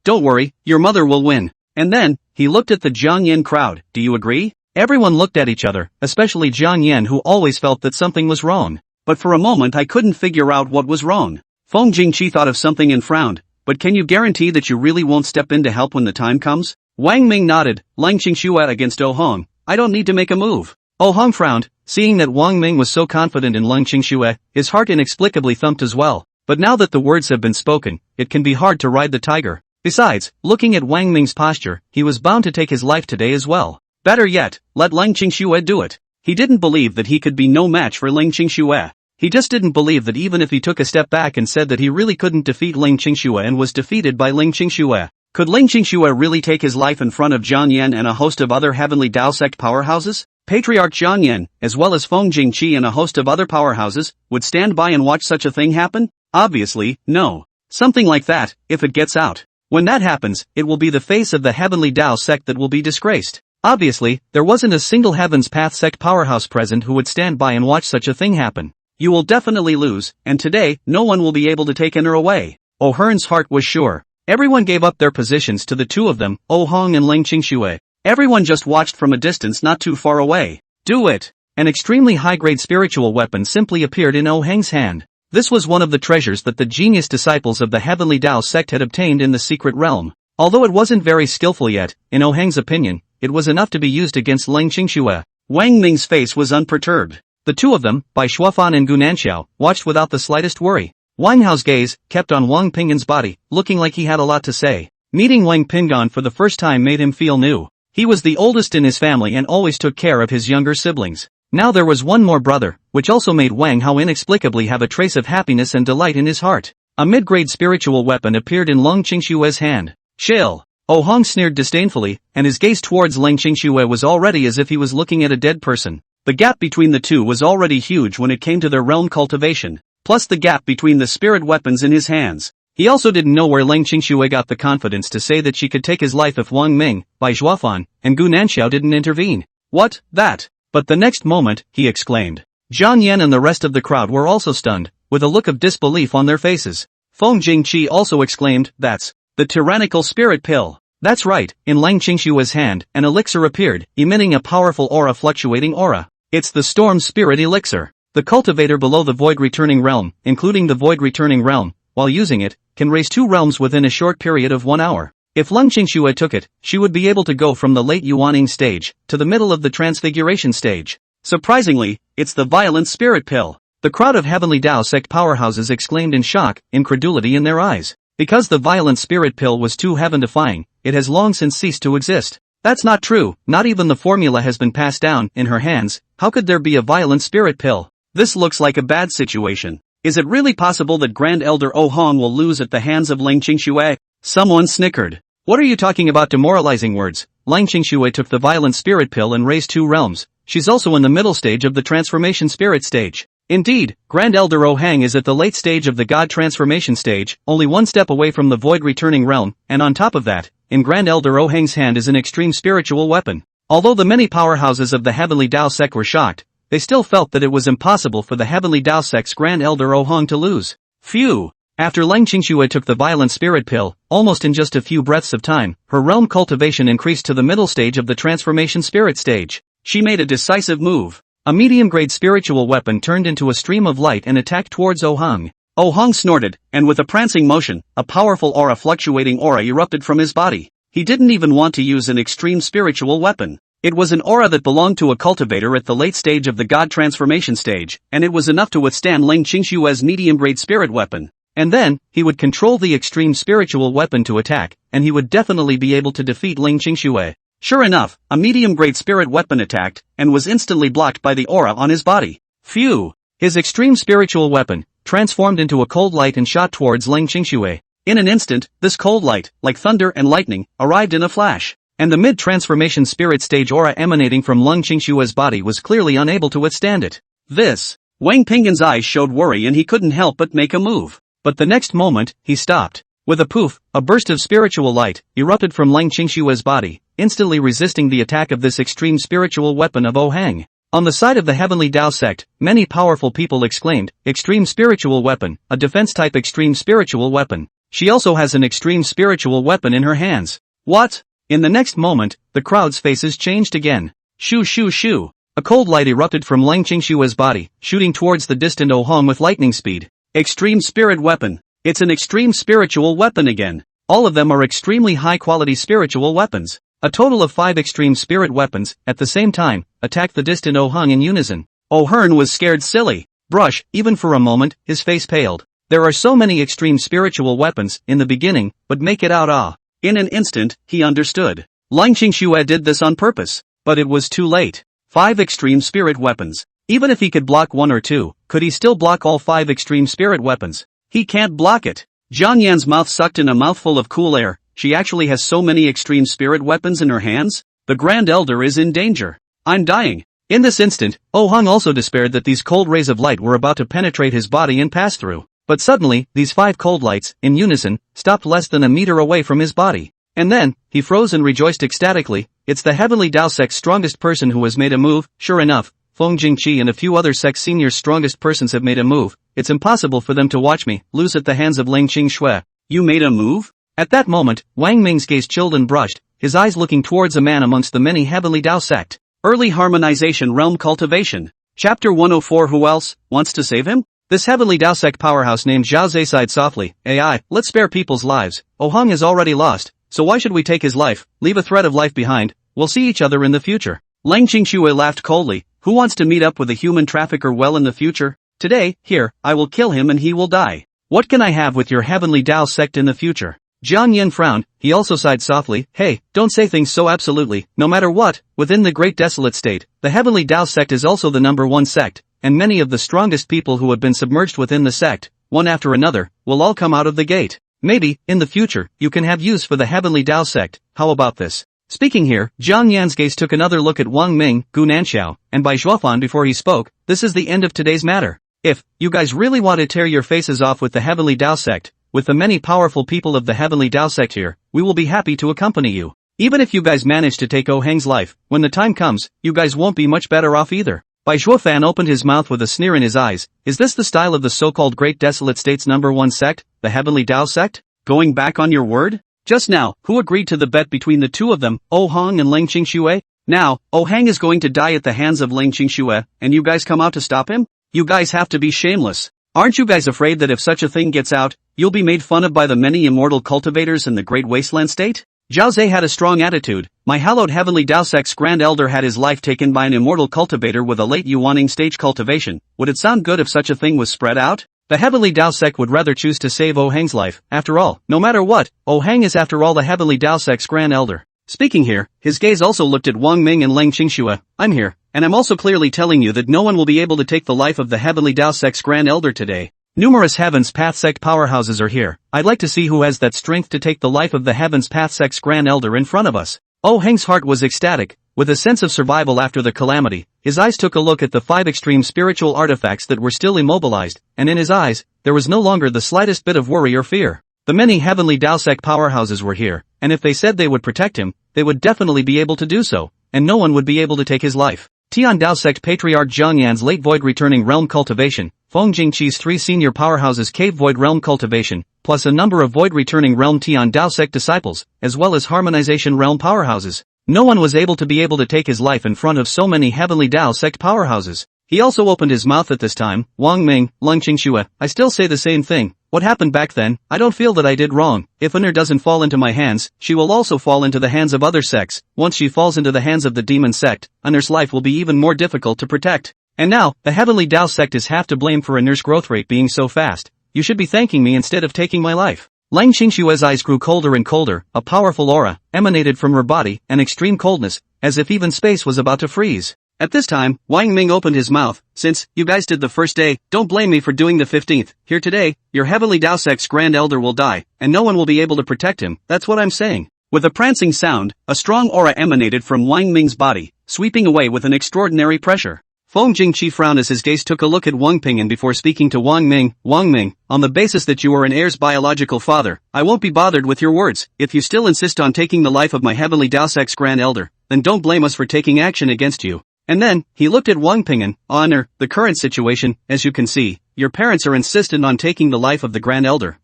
Don't worry, your mother will win." And then, he looked at the Jiang Yan crowd. "Do you agree?" Everyone looked at each other, especially Jiang Yan, who always felt that something was wrong. "But for a moment I couldn't figure out what was wrong." Feng Jingqi thought of something and frowned. "But can you guarantee that you really won't step in to help when the time comes?" Wang Ming nodded. Lang Qingxue against Hong. "I don't need to make a move." Hong frowned. Seeing that Wang Ming was so confident in Lang Qingxue, his heart inexplicably thumped as well. But now that the words have been spoken, it can be hard to ride the tiger. Besides, looking at Wang Ming's posture, he was bound to take his life today as well. Better yet, let Lang Qingxue do it. He didn't believe that he could be no match for Lang Qingxue. He just didn't believe that even if he took a step back and said that he really couldn't defeat Lang Qingxue and was defeated by Lang Qingxue, could Lang Qingxue really take his life in front of Jian Yan and a host of other heavenly Dao sect powerhouses? Patriarch Jian Yan, as well as Feng Jingqi and a host of other powerhouses, would stand by and watch such a thing happen? Obviously, no. Something like that, if it gets out. When that happens, it will be the face of the heavenly Dao sect that will be disgraced. Obviously, there wasn't a single Heaven's Path sect powerhouse present who would stand by and watch such a thing happen. You will definitely lose, and today, no one will be able to take her away. O'Hearn's heart was sure. Everyone gave up their positions to the two of them, Oh Hong and Lang Qingxue. Everyone just watched from a distance not too far away. Do it! An extremely high-grade spiritual weapon simply appeared in Oh Hang's hand. This was one of the treasures that the genius disciples of the Heavenly Dao sect had obtained in the secret realm. Although it wasn't very skillful yet, in Oh Hang's opinion, it was enough to be used against Lang Qingxue. Wang Ming's face was unperturbed. The two of them, Bai Shuafan and Gu Nanxiao, watched without the slightest worry. Wang Hao's gaze kept on Wang Pinggan's body, looking like he had a lot to say. Meeting Wang Pinggan for the first time made him feel new. He was the oldest in his family and always took care of his younger siblings. Now there was one more brother, which also made Wang Hao inexplicably have a trace of happiness and delight in his heart. A mid-grade spiritual weapon appeared in Lang Qingxue's hand. Chill. Oh Hong sneered disdainfully, and his gaze towards Lang Qingxue was already as if he was looking at a dead person. The gap between the two was already huge when it came to their realm cultivation, plus the gap between the spirit weapons in his hands. He also didn't know where Lang Qingxue got the confidence to say that she could take his life if Wang Ming, Bai Shuafan, and Gu Nanxiao didn't intervene. What, that? But the next moment, he exclaimed. Jian Yan and the rest of the crowd were also stunned, with a look of disbelief on their faces. Feng Jingqi also exclaimed, that's the tyrannical spirit pill. That's right, in Lang Qingxue's hand, an elixir appeared, emitting a powerful aura-fluctuating aura. It's the Storm Spirit Elixir. The cultivator below the Void Returning Realm, including the Void Returning Realm, while using it, can raise 2 realms within a short period of 1 hour. If Lang Qingxue took it, she would be able to go from the late Yuaning stage to the middle of the Transfiguration stage. Surprisingly, it's the Violent Spirit Pill. The crowd of Heavenly Dao sect powerhouses exclaimed in shock, incredulity in their eyes. Because the Violent Spirit Pill was too heaven-defying, it has long since ceased to exist. That's not true, not even the formula has been passed down in her hands. How could there be a Violent Spirit Pill? This looks like a bad situation. Is it really possible that Grand Elder Oh Hong will lose at the hands of Lang Qingxue? Someone snickered. What are you talking about demoralizing words? Lang Qingxue took the Violent Spirit Pill and raised 2 realms. She's also in the middle stage of the Transformation Spirit stage. Indeed, Grand Elder Oh Hang is at the late stage of the God Transformation stage, only 1 step away from the Void Returning Realm, and on top of that, in Grand Elder Oh Hang's hand is an extreme spiritual weapon. Although the many powerhouses of the Heavenly Dao sect were shocked, they still felt that it was impossible for the Heavenly Dao sect's Grand Elder Oh Hong to lose. Phew! After Lang Qingxue took the Violent Spirit Pill, almost in just a few breaths of time, her realm cultivation increased to the middle stage of the Transformation Spirit stage. She made a decisive move. A medium-grade spiritual weapon turned into a stream of light and attacked towards Oh Hong. Oh Hong snorted, and with a prancing motion, a powerful aura-fluctuating aura erupted from his body. He didn't even want to use an extreme spiritual weapon. It was an aura that belonged to a cultivator at the late stage of the God Transformation stage, and it was enough to withstand Lang Qingxue's medium-grade spirit weapon. And then, he would control the extreme spiritual weapon to attack, and he would definitely be able to defeat Lang Qingxue. Sure enough, a medium-grade spirit weapon attacked, and was instantly blocked by the aura on his body. Phew! His extreme spiritual weapon transformed into a cold light and shot towards Lang Qingxue. In an instant, this cold light, like thunder and lightning, arrived in a flash. And the mid-transformation spirit stage aura emanating from Lang Qingxue's body was clearly unable to withstand it. This. Wang Pinggan's eyes showed worry and he couldn't help but make a move. But the next moment, he stopped. With a poof, a burst of spiritual light erupted from Lang Qingxue's body, instantly resisting the attack of this extreme spiritual weapon of Oh Hang. On the side of the Heavenly Dao sect, many powerful people exclaimed, extreme spiritual weapon, a defense-type extreme spiritual weapon. She also has an extreme spiritual weapon in her hands. What? In the next moment, the crowd's faces changed again. Shoo shoo shoo. A cold light erupted from Lang Qingxue's body, shooting towards the distant Oh Hong with lightning speed. Extreme spirit weapon. It's an extreme spiritual weapon again. All of them are extremely high-quality spiritual weapons. A total of 5 extreme spirit weapons, at the same time, attacked the distant Oh Hong in unison. Oh Hearn was scared silly. Brush, even for a moment, his face paled. There are so many extreme spiritual weapons, in the beginning, but make it out In an instant, he understood. Lang Qingxue did this on purpose. But it was too late. 5 extreme spirit weapons. Even if he could block 1 or 2, could he still block all 5 extreme spirit weapons? He can't block it. Jiang Yan's mouth sucked in a mouthful of cool air. She actually has so many extreme spirit weapons in her hands? The Grand Elder is in danger. I'm dying. In this instant, Oh Hong also despaired that these cold rays of light were about to penetrate his body and pass through. But suddenly, these 5 cold lights, in unison, stopped less than a meter away from his body. And then, he froze and rejoiced ecstatically. It's the Heavenly Dao sect's strongest person who has made a move. Sure enough, Feng Jingqi and a few other sect seniors' strongest persons have made a move. It's impossible for them to watch me lose at the hands of Ling Qing. You made a move? At that moment, Wang Ming's gaze chilled and brushed, his eyes looking towards a man amongst the many Heavenly Dao sect. Early Harmonization Realm Cultivation. Chapter 104. Who else wants to save him? This Heavenly Dao sect powerhouse named Zhao Zhe sighed softly. AI, let's spare people's lives. Oh Hong is already lost, so why should we take his life, leave a thread of life behind? We'll see each other in the future. Lang Qingxue laughed coldly. Who wants to meet up with a human trafficker well in the future? Today, here, I will kill him and he will die. What can I have with your Heavenly Dao sect in the future? Jiang Yan frowned. He also sighed softly. Hey, don't say things so absolutely. No matter what, within the Great Desolate State, the Heavenly Dao sect is also the #1 sect, and many of the strongest people who have been submerged within the sect, one after another, will all come out of the gate. Maybe, in the future, you can have use for the Heavenly Dao sect. How about this? Speaking here, Jiang Yan's gaze took another look at Wang Ming, Gu Nanxiao, and Bai Zhuofan before he spoke. This is the end of today's matter. If you guys really want to tear your faces off with the Heavenly Dao sect, with the many powerful people of the Heavenly Dao sect here, we will be happy to accompany you. Even if you guys manage to take Oh Heng's life, when the time comes, you guys won't be much better off either. Bai Zhuofan opened his mouth with a sneer in his eyes. Is this the style of the so-called Great Desolate State's #1 sect, the Heavenly Dao sect? Going back on your word? Just now, who agreed to the bet between the two of them, Oh Hong and Ling Qingxue? Now, Oh Heng is going to die at the hands of Ling Qingxue, and you guys come out to stop him? You guys have to be shameless. Aren't you guys afraid that if such a thing gets out, you'll be made fun of by the many immortal cultivators in the Great Wasteland State? Zhao Zhe had a strong attitude. My hallowed Heavenly Dao sect's Grand Elder had his life taken by an immortal cultivator with a late Yuaning stage cultivation. Would it sound good if such a thing was spread out? The Heavenly Dao sect would rather choose to save Oh Heng's life. After all, no matter what, Oh Heng is after all the Heavenly Dao sect's Grand Elder. Speaking here, his gaze also looked at Wang Ming and Ling Qingxue. I'm here, and I'm also clearly telling you that no one will be able to take the life of the Heavenly Dao sect's Grand Elder today. Numerous Heaven's Path sect powerhouses are here. I'd like to see who has that strength to take the life of the Heaven's Path sect's Grand Elder in front of us. Oh Heng's heart was ecstatic. With a sense of survival after the calamity, his eyes took a look at the 5 extreme spiritual artifacts that were still immobilized, and in his eyes, there was no longer the slightest bit of worry or fear. The many Heavenly Dao sect powerhouses were here, and if they said they would protect him, they would definitely be able to do so, and no one would be able to take his life. Tian Dao sect Patriarch Zhang Yan's late void returning realm cultivation, Feng Jingqi's 3 senior powerhouses cave void realm cultivation, plus a number of void returning realm Tian Dao sect disciples, as well as harmonization realm powerhouses. No one was able to take his life in front of so many Heavenly Dao sect powerhouses. He also opened his mouth at this time. Wang Ming, Ling Qingxue, I still say the same thing. What happened back then, I don't feel that I did wrong. If Honor doesn't fall into my hands, she will also fall into the hands of other sects. Once she falls into the hands of the demon sect, Honor's life will be even more difficult to protect. And now, the Heavenly Dao sect is half to blame for Honor's growth rate being so fast. You should be thanking me instead of taking my life. Lang Qingxue's eyes grew colder and colder. A powerful aura emanated from her body, an extreme coldness, as if even space was about to freeze. At this time, Wang Ming opened his mouth. Since you guys did the first day, don't blame me for doing the 15th. Here today, your Heavenly Dao sect's Grand Elder will die, and no one will be able to protect him. That's what I'm saying. With a prancing sound, a strong aura emanated from Wang Ming's body, sweeping away with an extraordinary pressure. Feng Jingqi frowned as his gaze took a look at Wang Ping'an before speaking to Wang Ming. Wang Ming, on the basis that you are an heir's biological father, I won't be bothered with your words. If you still insist on taking the life of my Heavenly Dao sect's Grand Elder, then don't blame us for taking action against you. And then, he looked at Wang Ping'an. Honor, the current situation, as you can see, your parents are insistent on taking the life of the Grand Elder.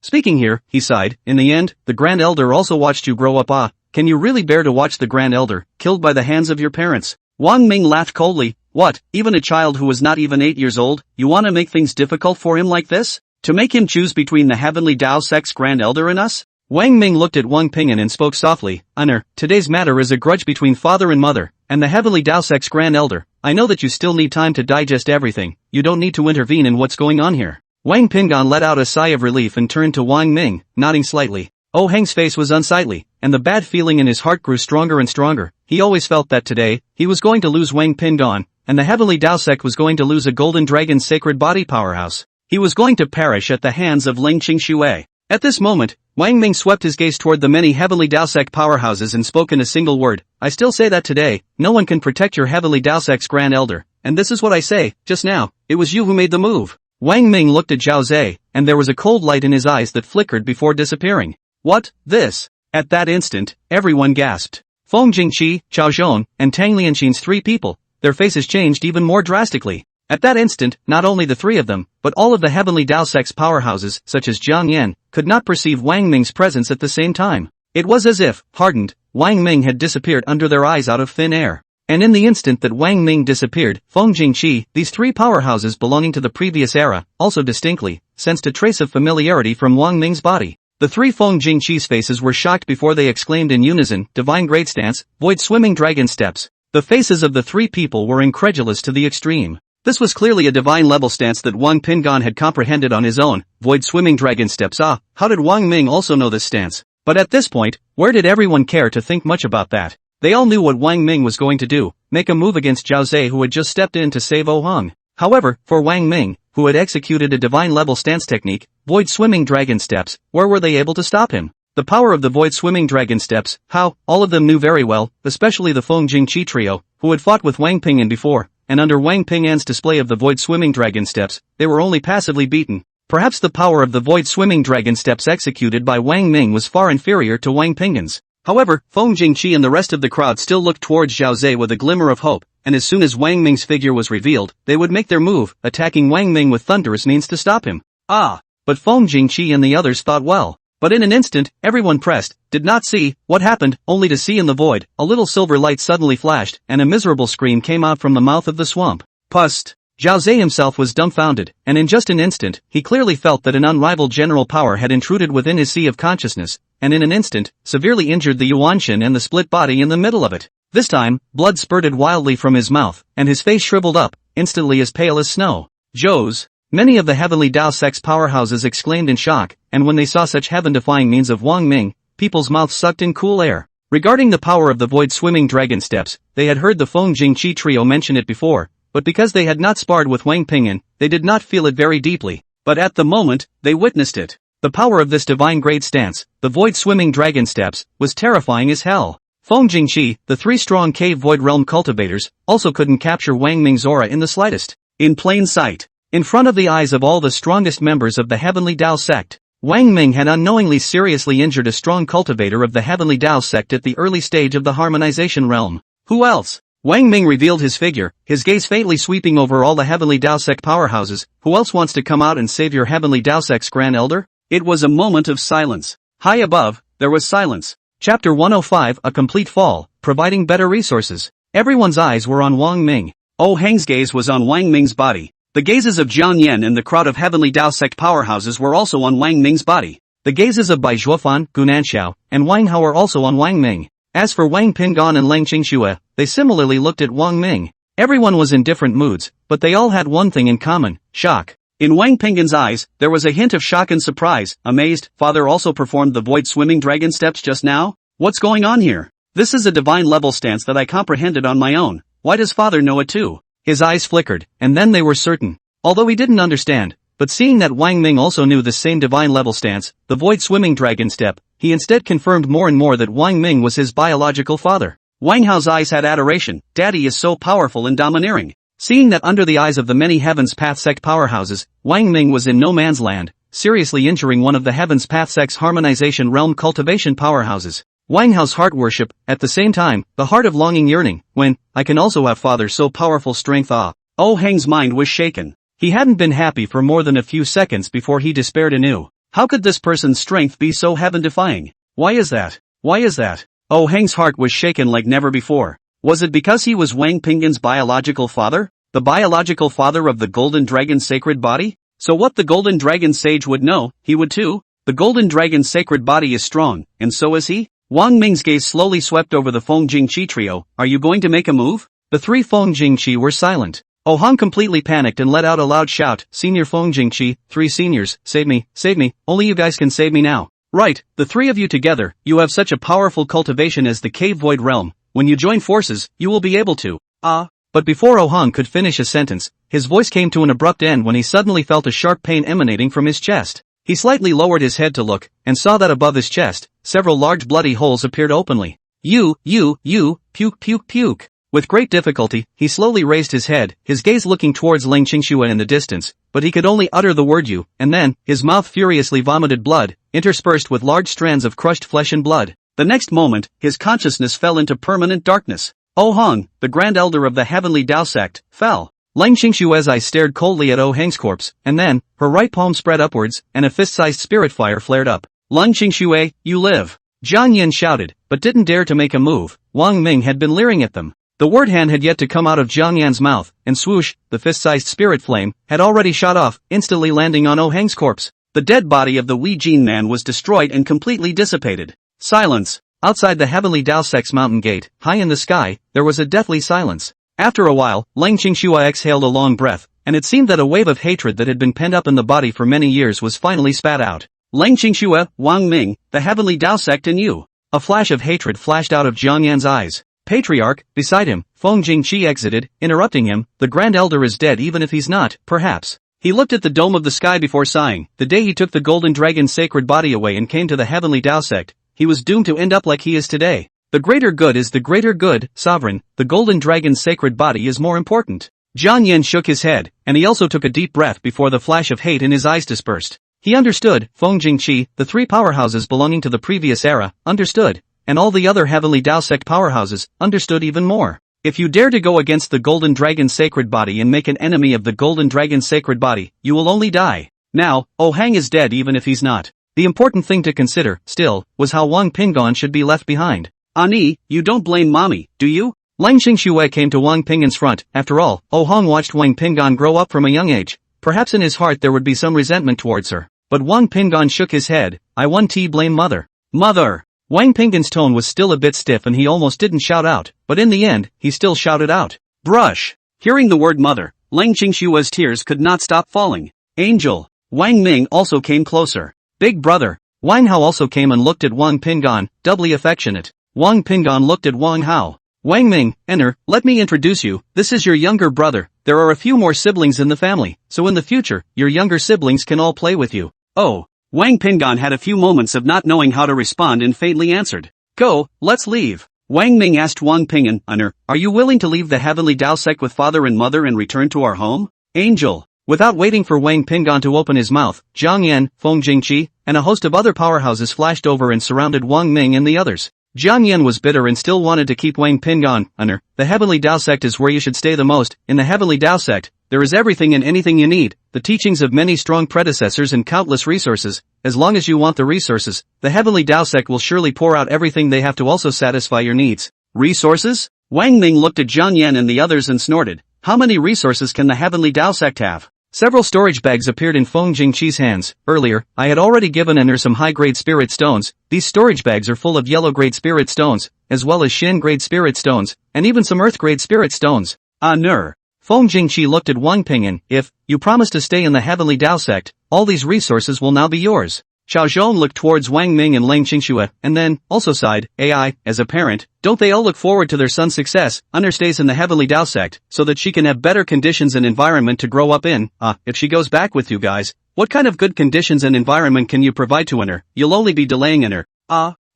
Speaking here, he sighed. In the end, the Grand Elder also watched you grow up. Can you really bear to watch the Grand Elder killed by the hands of your parents? Wang Ming laughed coldly. What, even a child who was not even 8 years old, you want to make things difficult for him like this? To make him choose between the Heavenly Dao sect's Grand Elder and us? Wang Ming looked at Wang Ping'an and spoke softly. Honor, today's matter is a grudge between father and mother, and the Heavenly Dao sect's Grand Elder. I know that you still need time to digest everything. You don't need to intervene in what's going on here. Wang Ping'an let out a sigh of relief and turned to Wang Ming, nodding slightly. Oh Heng's face was unsightly, and the bad feeling in his heart grew stronger and stronger. He always felt that today, he was going to lose Wang Pingon, and the Heavenly Dao Sect was going to lose a Golden Dragon's sacred body powerhouse. He was going to perish at the hands of Ling Qingxue. At this moment, Wang Ming swept his gaze toward the many Heavenly Dao Sect powerhouses and spoke in a single word. I still say that today, no one can protect your Heavenly Dao Sect's Grand Elder, and this is what I say, just now, it was you who made the move. Wang Ming looked at Zhao Zhe, and there was a cold light in his eyes that flickered before disappearing. What, this? At that instant, everyone gasped. Feng Jingqi, Chao Zhong, and Tang Lianqin's three people, their faces changed even more drastically. At that instant, not only the three of them, but all of the Heavenly Dao Sect's powerhouses, such as Jiang Yan, could not perceive Wang Ming's presence at the same time. It was as if, hardened, Wang Ming had disappeared under their eyes out of thin air. And in the instant that Wang Ming disappeared, Feng Jingqi, these three powerhouses belonging to the previous era, also distinctly, sensed a trace of familiarity from Wang Ming's body. The three Feng Jingqi's faces were shocked before they exclaimed in unison, Divine Great Stance, Void Swimming Dragon Steps. The faces of the three people were incredulous to the extreme. This was clearly a divine level stance that Wang Pingon had comprehended on his own, Void Swimming Dragon Steps. How did Wang Ming also know this stance? But at this point, where did everyone care to think much about that? They all knew what Wang Ming was going to do, make a move against Zhao Zhe who had just stepped in to save Oh Heng. However, for Wang Ming, who had executed a divine level stance technique, Void Swimming Dragon Steps, where were they able to stop him? The power of the Void Swimming Dragon Steps, how, all of them knew very well, especially the Feng Jingqi trio, who had fought with Wang Pingan before, and under Wang Pingan's display of the Void Swimming Dragon Steps, they were only passively beaten. Perhaps the power of the Void Swimming Dragon Steps executed by Wang Ming was far inferior to Wang Pingan's. However, Feng Jingqi and the rest of the crowd still looked towards Zhao Zhe with a glimmer of hope, and as soon as Wang Ming's figure was revealed, they would make their move, attacking Wang Ming with thunderous means to stop him. But Feng Jingqi and the others thought well. But in an instant, everyone pressed, did not see, what happened, only to see in the void, a little silver light suddenly flashed, and a miserable scream came out from the mouth of the swamp. Pust! Zhao Zhe himself was dumbfounded, and in just an instant, he clearly felt that an unrivaled general power had intruded within his sea of consciousness, and in an instant, severely injured the Yuanshan and the split body in the middle of it. This time, blood spurted wildly from his mouth, and his face shriveled up, instantly as pale as snow. Zhou's! Many of the Heavenly Dao Sect's powerhouses exclaimed in shock, and when they saw such heaven-defying means of Wang Ming, people's mouths sucked in cool air. Regarding the power of the Void Swimming Dragon Steps, they had heard the Feng Jingqi trio mention it before, but because they had not sparred with Wang Pingan, they did not feel it very deeply. But at the moment, they witnessed it. The power of this divine great stance, the Void Swimming Dragon Steps, was terrifying as hell. Feng Jingqi, the three strong cave void realm cultivators, also couldn't capture Wang Ming's aura in the slightest. In plain sight, in front of the eyes of all the strongest members of the Heavenly Dao Sect, Wang Ming had unknowingly seriously injured a strong cultivator of the Heavenly Dao Sect at the early stage of the harmonization realm. Who else? Wang Ming revealed his figure, his gaze faintly sweeping over all the Heavenly Dao Sect powerhouses. Who else wants to come out and save your Heavenly Dao Sect's Grand Elder? It was a moment of silence. High above, there was silence. Chapter 105, A Complete Fall, Providing Better Resources. Everyone's eyes were on Wang Ming. Oh Heng's gaze was on Wang Ming's body. The gazes of Jiang Yan and the crowd of Heavenly Dao Sect powerhouses were also on Wang Ming's body. The gazes of Bai Zhuofan, Gunanxiao, and Wang Hao were also on Wang Ming. As for Wang Pingon and Lang Qingxue, they similarly looked at Wang Ming. Everyone was in different moods, but they all had one thing in common, shock. In Wang Pingon's eyes, there was a hint of shock and surprise. Amazed, father also performed the Void Swimming Dragon Steps just now? What's going on here? This is a divine level stance that I comprehended on my own. Why does father know it too? His eyes flickered, and then they were certain. Although he didn't understand, but seeing that Wang Ming also knew the same divine level stance, the Void Swimming Dragon Step, he instead confirmed more and more that Wang Ming was his biological father. Wang Hao's eyes had adoration. Daddy is so powerful and domineering. Seeing that under the eyes of the many Heaven's Path Sect powerhouses, Wang Ming was in no man's land, seriously injuring one of the Heaven's Path Sect's harmonization realm cultivation powerhouses. Wang Hao's heart worship, at the same time, the heart of longing yearning, when, I can also have father so powerful strength. Oh Heng's mind was shaken. He hadn't been happy for more than a few seconds before he despaired anew. How could this person's strength be so heaven-defying? Why is that? Why is that? Oh Heng's heart was shaken like never before. Was it because he was Wang Pingan's biological father? The biological father of the Golden Dragon's sacred body? So what the Golden Dragon sage would know, he would too? The Golden Dragon's sacred body is strong, and so is he? Wang Ming's gaze slowly swept over the Feng Jingqi trio. Are you going to make a move? The three Feng Jingqi were silent. Oh Heng completely panicked and let out a loud shout, Senior Feng Jingqi, 3 seniors, save me, only you guys can save me now. Right, the three of you together, you have such a powerful cultivation as the Cave Void Realm. When you join forces, you will be able to. But before Oh Hong could finish a sentence, his voice came to an abrupt end when he suddenly felt a sharp pain emanating from his chest. He slightly lowered his head to look, and saw that above his chest, several large bloody holes appeared openly. Puke puke puke. With great difficulty, he slowly raised his head, his gaze looking towards Ling Qingxue in the distance, but he could only utter the word you, and then, his mouth furiously vomited blood, interspersed with large strands of crushed flesh and blood. The next moment, his consciousness fell into permanent darkness. Oh Hong, the Grand Elder of the Heavenly Tao Sect, fell. Ling Qingshue's eyes stared coldly at Oh Hang's corpse, and then, her right palm spread upwards, and a fist-sized spirit fire flared up. Ling Qingxue, you live! Jiang Yin shouted, but didn't dare to make a move. Wang Ming had been leering at them. The word hand had yet to come out of Jiang Yan's mouth, and swoosh, the fist-sized spirit flame, had already shot off, instantly landing on Oh Hang's corpse. The dead body of the Wei Jin man was destroyed and completely dissipated. Silence. Outside the Heavenly Tao Sect's mountain gate, high in the sky, there was a deathly silence. After a while, Ling Qingxue exhaled a long breath, and it seemed that a wave of hatred that had been pent up in the body for many years was finally spat out. Ling Qingxue, Wang Ming, the Heavenly Tao Sect and you. A flash of hatred flashed out of Jiang Yan's eyes. Patriarch, beside him, Feng Jingqi exited, interrupting him, the Grand Elder is dead even if he's not, perhaps. He looked at the dome of the sky before sighing. The day he took the Golden Dragon's sacred body away and came to the Heavenly Tao Sect, he was doomed to end up like he is today. The greater good is the greater good, sovereign, the Golden Dragon's sacred body is more important. Jiang Yan shook his head, and he also took a deep breath before the flash of hate in his eyes dispersed. He understood, Feng Jingqi, the three powerhouses belonging to the previous era, understood, and all the other Heavenly Tao Sect powerhouses, understood even more. If you dare to go against the Golden Dragon's sacred body and make an enemy of the Golden Dragon's sacred body, you will only die. Now, Oh Hang is dead even if he's not. The important thing to consider, still, was how Wang Pinggan should be left behind. Ani, you don't blame mommy, do you? Ling Qingxue came to Wang Pinggan's front. After all, Oh Hong watched Wang Pinggan grow up from a young age. Perhaps in his heart there would be some resentment towards her. But Wang Pinggan shook his head. I won't blame mother. Mother! Wang Pinggan's tone was still a bit stiff and he almost didn't shout out, but in the end, he still shouted out. Brush! Hearing the word mother, Ling Qingshue's tears could not stop falling. Angel! Wang Ming also came closer. Big brother! Wang Hao also came and looked at Wang Pinggan, doubly affectionate. Wang Pinggan looked at Wang Hao. Wang Ming, enter, let me introduce you, this is your younger brother. There are a few more siblings in the family, so in the future, your younger siblings can all play with you. Oh. Wang Pinggan had a few moments of not knowing how to respond and faintly answered. Go, let's leave. Wang Ming asked Wang Pinggan, are you willing to leave the Heavenly Tao Sect with father and mother and return to our home? Angel. Without waiting for Wang Pinggan to open his mouth, Jiang Yan, Feng Jingqi, and a host of other powerhouses flashed over and surrounded Wang Ming and the others. Jiang Yan was bitter and still wanted to keep Wang Pinggan. The Heavenly Tao Sect is where you should stay the most. In the Heavenly Tao Sect, there is everything and anything you need, the teachings of many strong predecessors and countless resources. As long as you want the resources, the Heavenly Tao Sect will surely pour out everything they have to also satisfy your needs. Resources? Wang Ming looked at Jiang Yan and the others and snorted. How many resources can the Heavenly Tao Sect have? Several storage bags appeared in Feng Jingqi's hands. Earlier, I had already given Enter some high-grade spirit stones. These storage bags are full of yellow-grade spirit stones, as well as Shin-grade spirit stones, and even some earth-grade spirit stones. Feng Jingqi looked at Wang Pinggan. If you promise to stay in the Heavenly Tao Sect, all these resources will now be yours. Xiao Zhong looked towards Wang Ming and Ling Qingxue, and then, also sighed, AI, as a parent, don't they all look forward to their son's success? Under stays in the Heavenly Tao Sect, so that she can have better conditions and environment to grow up in. If she goes back with you guys, what kind of good conditions and environment can you provide to her? You'll only be delaying her.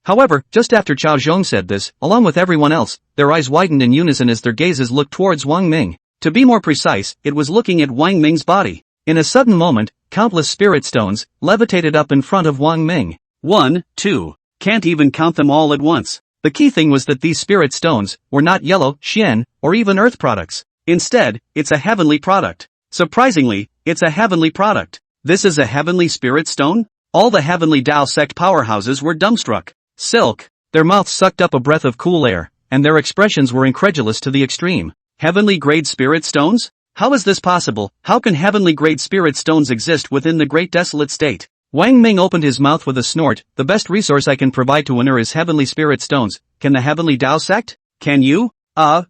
However, just after Xiao Zhong said this, along with everyone else, their eyes widened in unison as their gazes looked towards Wang Ming. To be more precise, it was looking at Wang Ming's body. In a sudden moment, countless spirit stones levitated up in front of Wang Ming. 1, 2. Can't even count them all at once. The key thing was that these spirit stones were not yellow, Xian, or even earth products. Instead, it's a heavenly product. Surprisingly, it's a heavenly product. This is a heavenly spirit stone? All the Heavenly Tao Sect powerhouses were dumbstruck. Silk. Their mouths sucked up a breath of cool air, and their expressions were incredulous to the extreme. Heavenly grade spirit stones? How is this possible? How can heavenly grade spirit stones exist within the Great Desolate State? Wang Ming opened his mouth with a snort. The best resource I can provide to Winner is heavenly spirit stones. Can the Heavenly Tao Sect? Can you?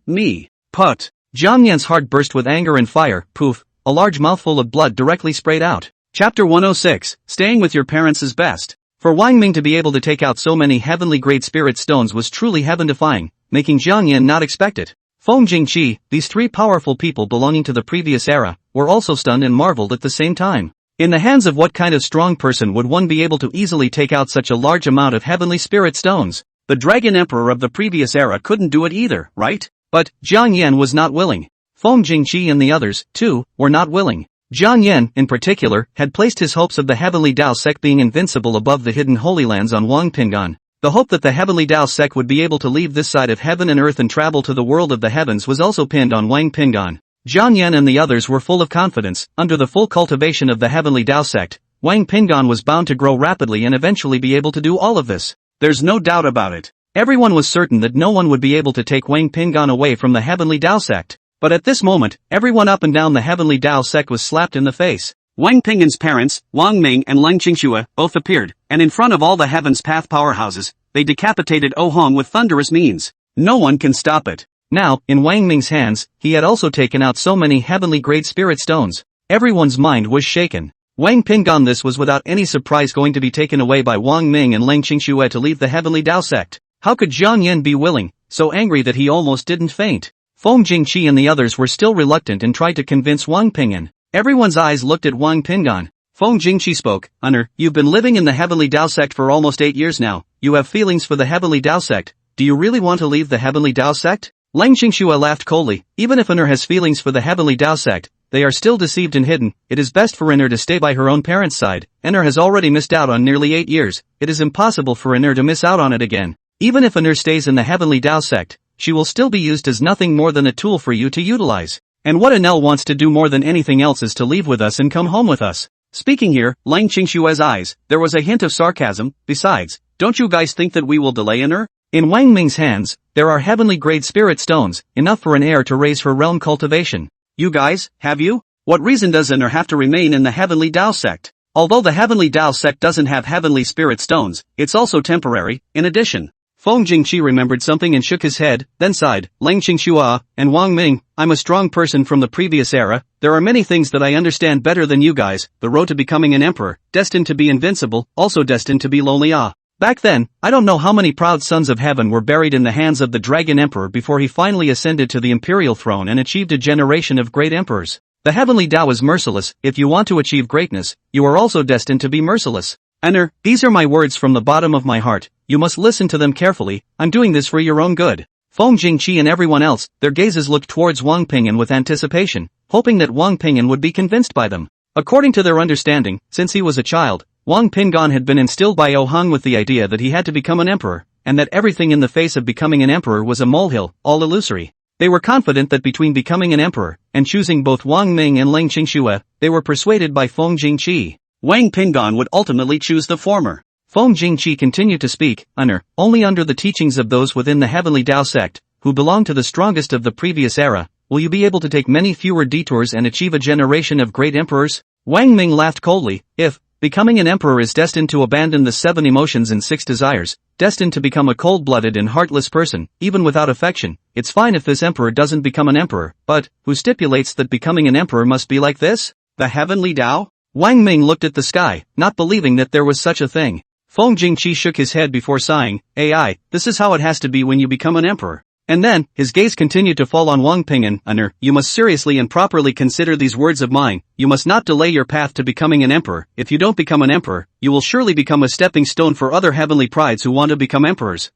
Me. Put. Jiang Yan's heart burst with anger and fire. Poof. A large mouthful of blood directly sprayed out. Chapter 106. Staying with your parents is best. For Wang Ming to be able to take out so many heavenly grade spirit stones was truly heaven-defying, making Jiang Yan not expect it. Feng Jingqi, these three powerful people belonging to the previous era, were also stunned and marveled at the same time. In the hands of what kind of strong person would one be able to easily take out such a large amount of heavenly spirit stones? The Dragon Emperor of the previous era couldn't do it either, right? But Jiang Yan was not willing. Feng Jingqi and the others, too, were not willing. Jiang Yan, in particular, had placed his hopes of the Heavenly Dao sect being invincible above the hidden Holy Lands on Wang Pingan. The hope that the Heavenly Dao sect would be able to leave this side of heaven and earth and travel to the world of the heavens was also pinned on Wang Pingan. Jiang Yan and the others were full of confidence. Under the full cultivation of the Heavenly Dao sect, Wang Pingan was bound to grow rapidly and eventually be able to do all of this. There's no doubt about it. Everyone was certain that no one would be able to take Wang Pingan away from the Heavenly Dao sect. But at this moment, everyone up and down the Heavenly Dao sect was slapped in the face. Wang Pingan's parents, Wang Ming and Leng Qingxue, both appeared, and in front of all the Heaven's Path powerhouses, they decapitated Oh Hong with thunderous means. No one can stop it. Now, in Wang Ming's hands, he had also taken out so many heavenly grade spirit stones. Everyone's mind was shaken. Wang Pingan, this was without any surprise going to be taken away by Wang Ming and Leng Qingxue to leave the Heavenly Dao sect. How could Jiang Yan be willing, so angry that he almost didn't faint? Feng Jingqi and the others were still reluctant and tried to convince Wang Pingan. Everyone's eyes looked at Wang Pingan. Feng Jingqi spoke, "Honor, you've been living in the Heavenly Dao sect for almost 8 years now. You have feelings for the Heavenly Dao sect. Do you really want to leave the Heavenly Dao sect?" Leng Qingxue laughed coldly. Even if Honor has feelings for the Heavenly Dao sect, they are still deceived and hidden. It is best for Honor to stay by her own parents' side. Honor has already missed out on nearly 8 years. It is impossible for Honor to miss out on it again. Even if Honor stays in the Heavenly Dao sect, she will still be used as nothing more than a tool for you to utilize. And what Anel wants to do more than anything else is to leave with us and come home with us. Speaking here, Leng Qingxue's eyes, there was a hint of sarcasm. Besides, don't you guys think that we will delay Honor? In Wang Ming's hands, there are heavenly grade spirit stones, enough for an heir to raise her realm cultivation. You guys, have you? What reason does Honor have to remain in the Heavenly Dao sect? Although the Heavenly Dao sect doesn't have heavenly spirit stones, it's also temporary. In addition, Feng Jingqi remembered something and shook his head, then sighed. Leng Qingxue and Wang Ming, I'm a strong person from the previous era. There are many things that I understand better than you guys. The road to becoming an emperor, destined to be invincible, also destined to be lonely. Back then, I don't know how many proud sons of heaven were buried in the hands of the Dragon Emperor before he finally ascended to the imperial throne and achieved a generation of great emperors. The Heavenly Dao is merciless. If you want to achieve greatness, you are also destined to be merciless. Honor, these are my words from the bottom of my heart. You must listen to them carefully. I'm doing this for your own good. Feng Jingqi and everyone else, their gazes looked towards Wang Pingan with anticipation, hoping that Wang Pingan would be convinced by them. According to their understanding, since he was a child, Wang Pingan had been instilled by Oh Hong with the idea that he had to become an emperor, and that everything in the face of becoming an emperor was a molehill, all illusory. They were confident that between becoming an emperor and choosing both Wang Ming and Leng Qingxue, they were persuaded by Feng Jingqi. Wang Pingan would ultimately choose the former. Feng Jingqi continued to speak, Honor, only under the teachings of those within the Heavenly Dao sect, who belong to the strongest of the previous era, will you be able to take many fewer detours and achieve a generation of great emperors? Wang Ming laughed coldly. If becoming an emperor is destined to abandon the 7 emotions and 6 desires, destined to become a cold-blooded and heartless person, even without affection, it's fine if this emperor doesn't become an emperor, but who stipulates that becoming an emperor must be like this? The Heavenly Dao? Wang Ming looked at the sky, not believing that there was such a thing. Feng Jingqi shook his head before sighing, AI, this is how it has to be when you become an emperor. And then, his gaze continued to fall on Wang Pingan. Honor, you must seriously and properly consider these words of mine. You must not delay your path to becoming an emperor. If you don't become an emperor, you will surely become a stepping stone for other heavenly prides who want to become emperors.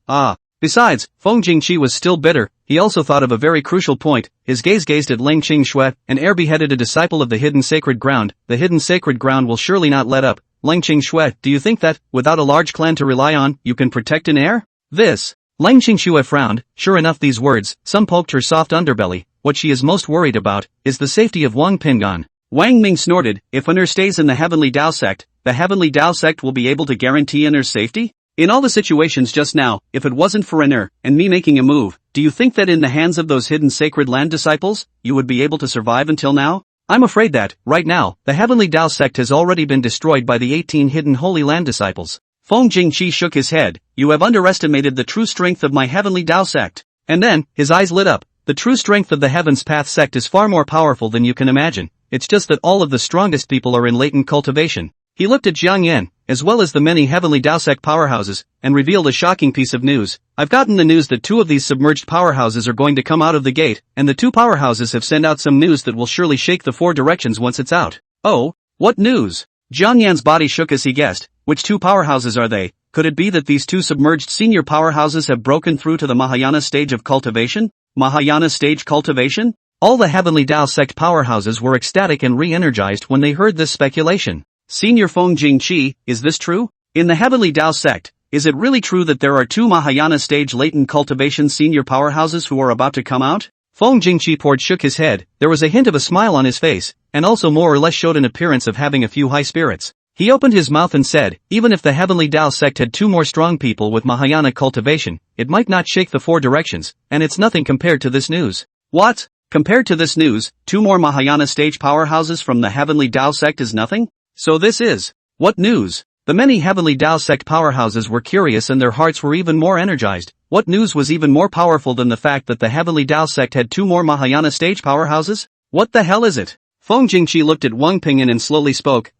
Besides, Feng Jingqi was still bitter. He also thought of a very crucial point. His gaze gazed at Leng Qingxue, an heir beheaded a disciple of the hidden sacred ground. The hidden sacred ground will surely not let up. Leng Qingxue, do you think that, without a large clan to rely on, you can protect an heir? This. Leng Qingxue frowned. Sure enough, these words, some poked her soft underbelly. What she is most worried about is the safety of Wang Pingan. Wang Ming snorted. If Honor stays in the Heavenly Dao sect, the Heavenly Dao sect will be able to guarantee Honor's safety? In all the situations just now, if it wasn't for Honor and me making a move, do you think that in the hands of those hidden sacred land disciples, you would be able to survive until now? I'm afraid that, right now, the Heavenly Dao sect has already been destroyed by the 18 hidden Holy Land disciples. Feng Jingqi shook his head. You have underestimated the true strength of my Heavenly Dao sect. And then, his eyes lit up. The true strength of the Heaven's Path sect is far more powerful than you can imagine. It's just that all of the strongest people are in latent cultivation. He looked at Jiang Yan. as well as the many heavenly Dao sect powerhouses, and revealed a shocking piece of news. I've gotten the news that 2 of these submerged powerhouses are going to come out of the gate, and the 2 powerhouses have sent out some news that will surely shake the 4 directions once it's out. Oh, what news? Jiang Yan's body shook as he guessed. Which 2 powerhouses are they? Could it be that these 2 submerged senior powerhouses have broken through to the Mahayana stage of cultivation? Mahayana stage cultivation? All the heavenly Dao sect powerhouses were ecstatic and re-energized when they heard this speculation. Senior Feng Jingqi, is this true? In the heavenly Dao sect, is it really true that there are 2 Mahayana stage latent cultivation senior powerhouses who are about to come out? Feng Jingqi shook his head. There was a hint of a smile on his face, and also more or less showed an appearance of having a few high spirits. He opened his mouth and said, even if the heavenly Dao sect had 2 more strong people with Mahayana cultivation, it might not shake the 4 directions, and it's nothing compared to this news. What? Compared to this news, 2 more Mahayana stage powerhouses from the heavenly Dao sect is nothing? So this is what news? The many heavenly Dao sect powerhouses were curious and their hearts were even more energized. What news was even more powerful than the fact that the heavenly Dao sect had 2 more Mahayana stage powerhouses? What the hell is it? Feng Jingqi looked at Wang Pingyun and slowly spoke,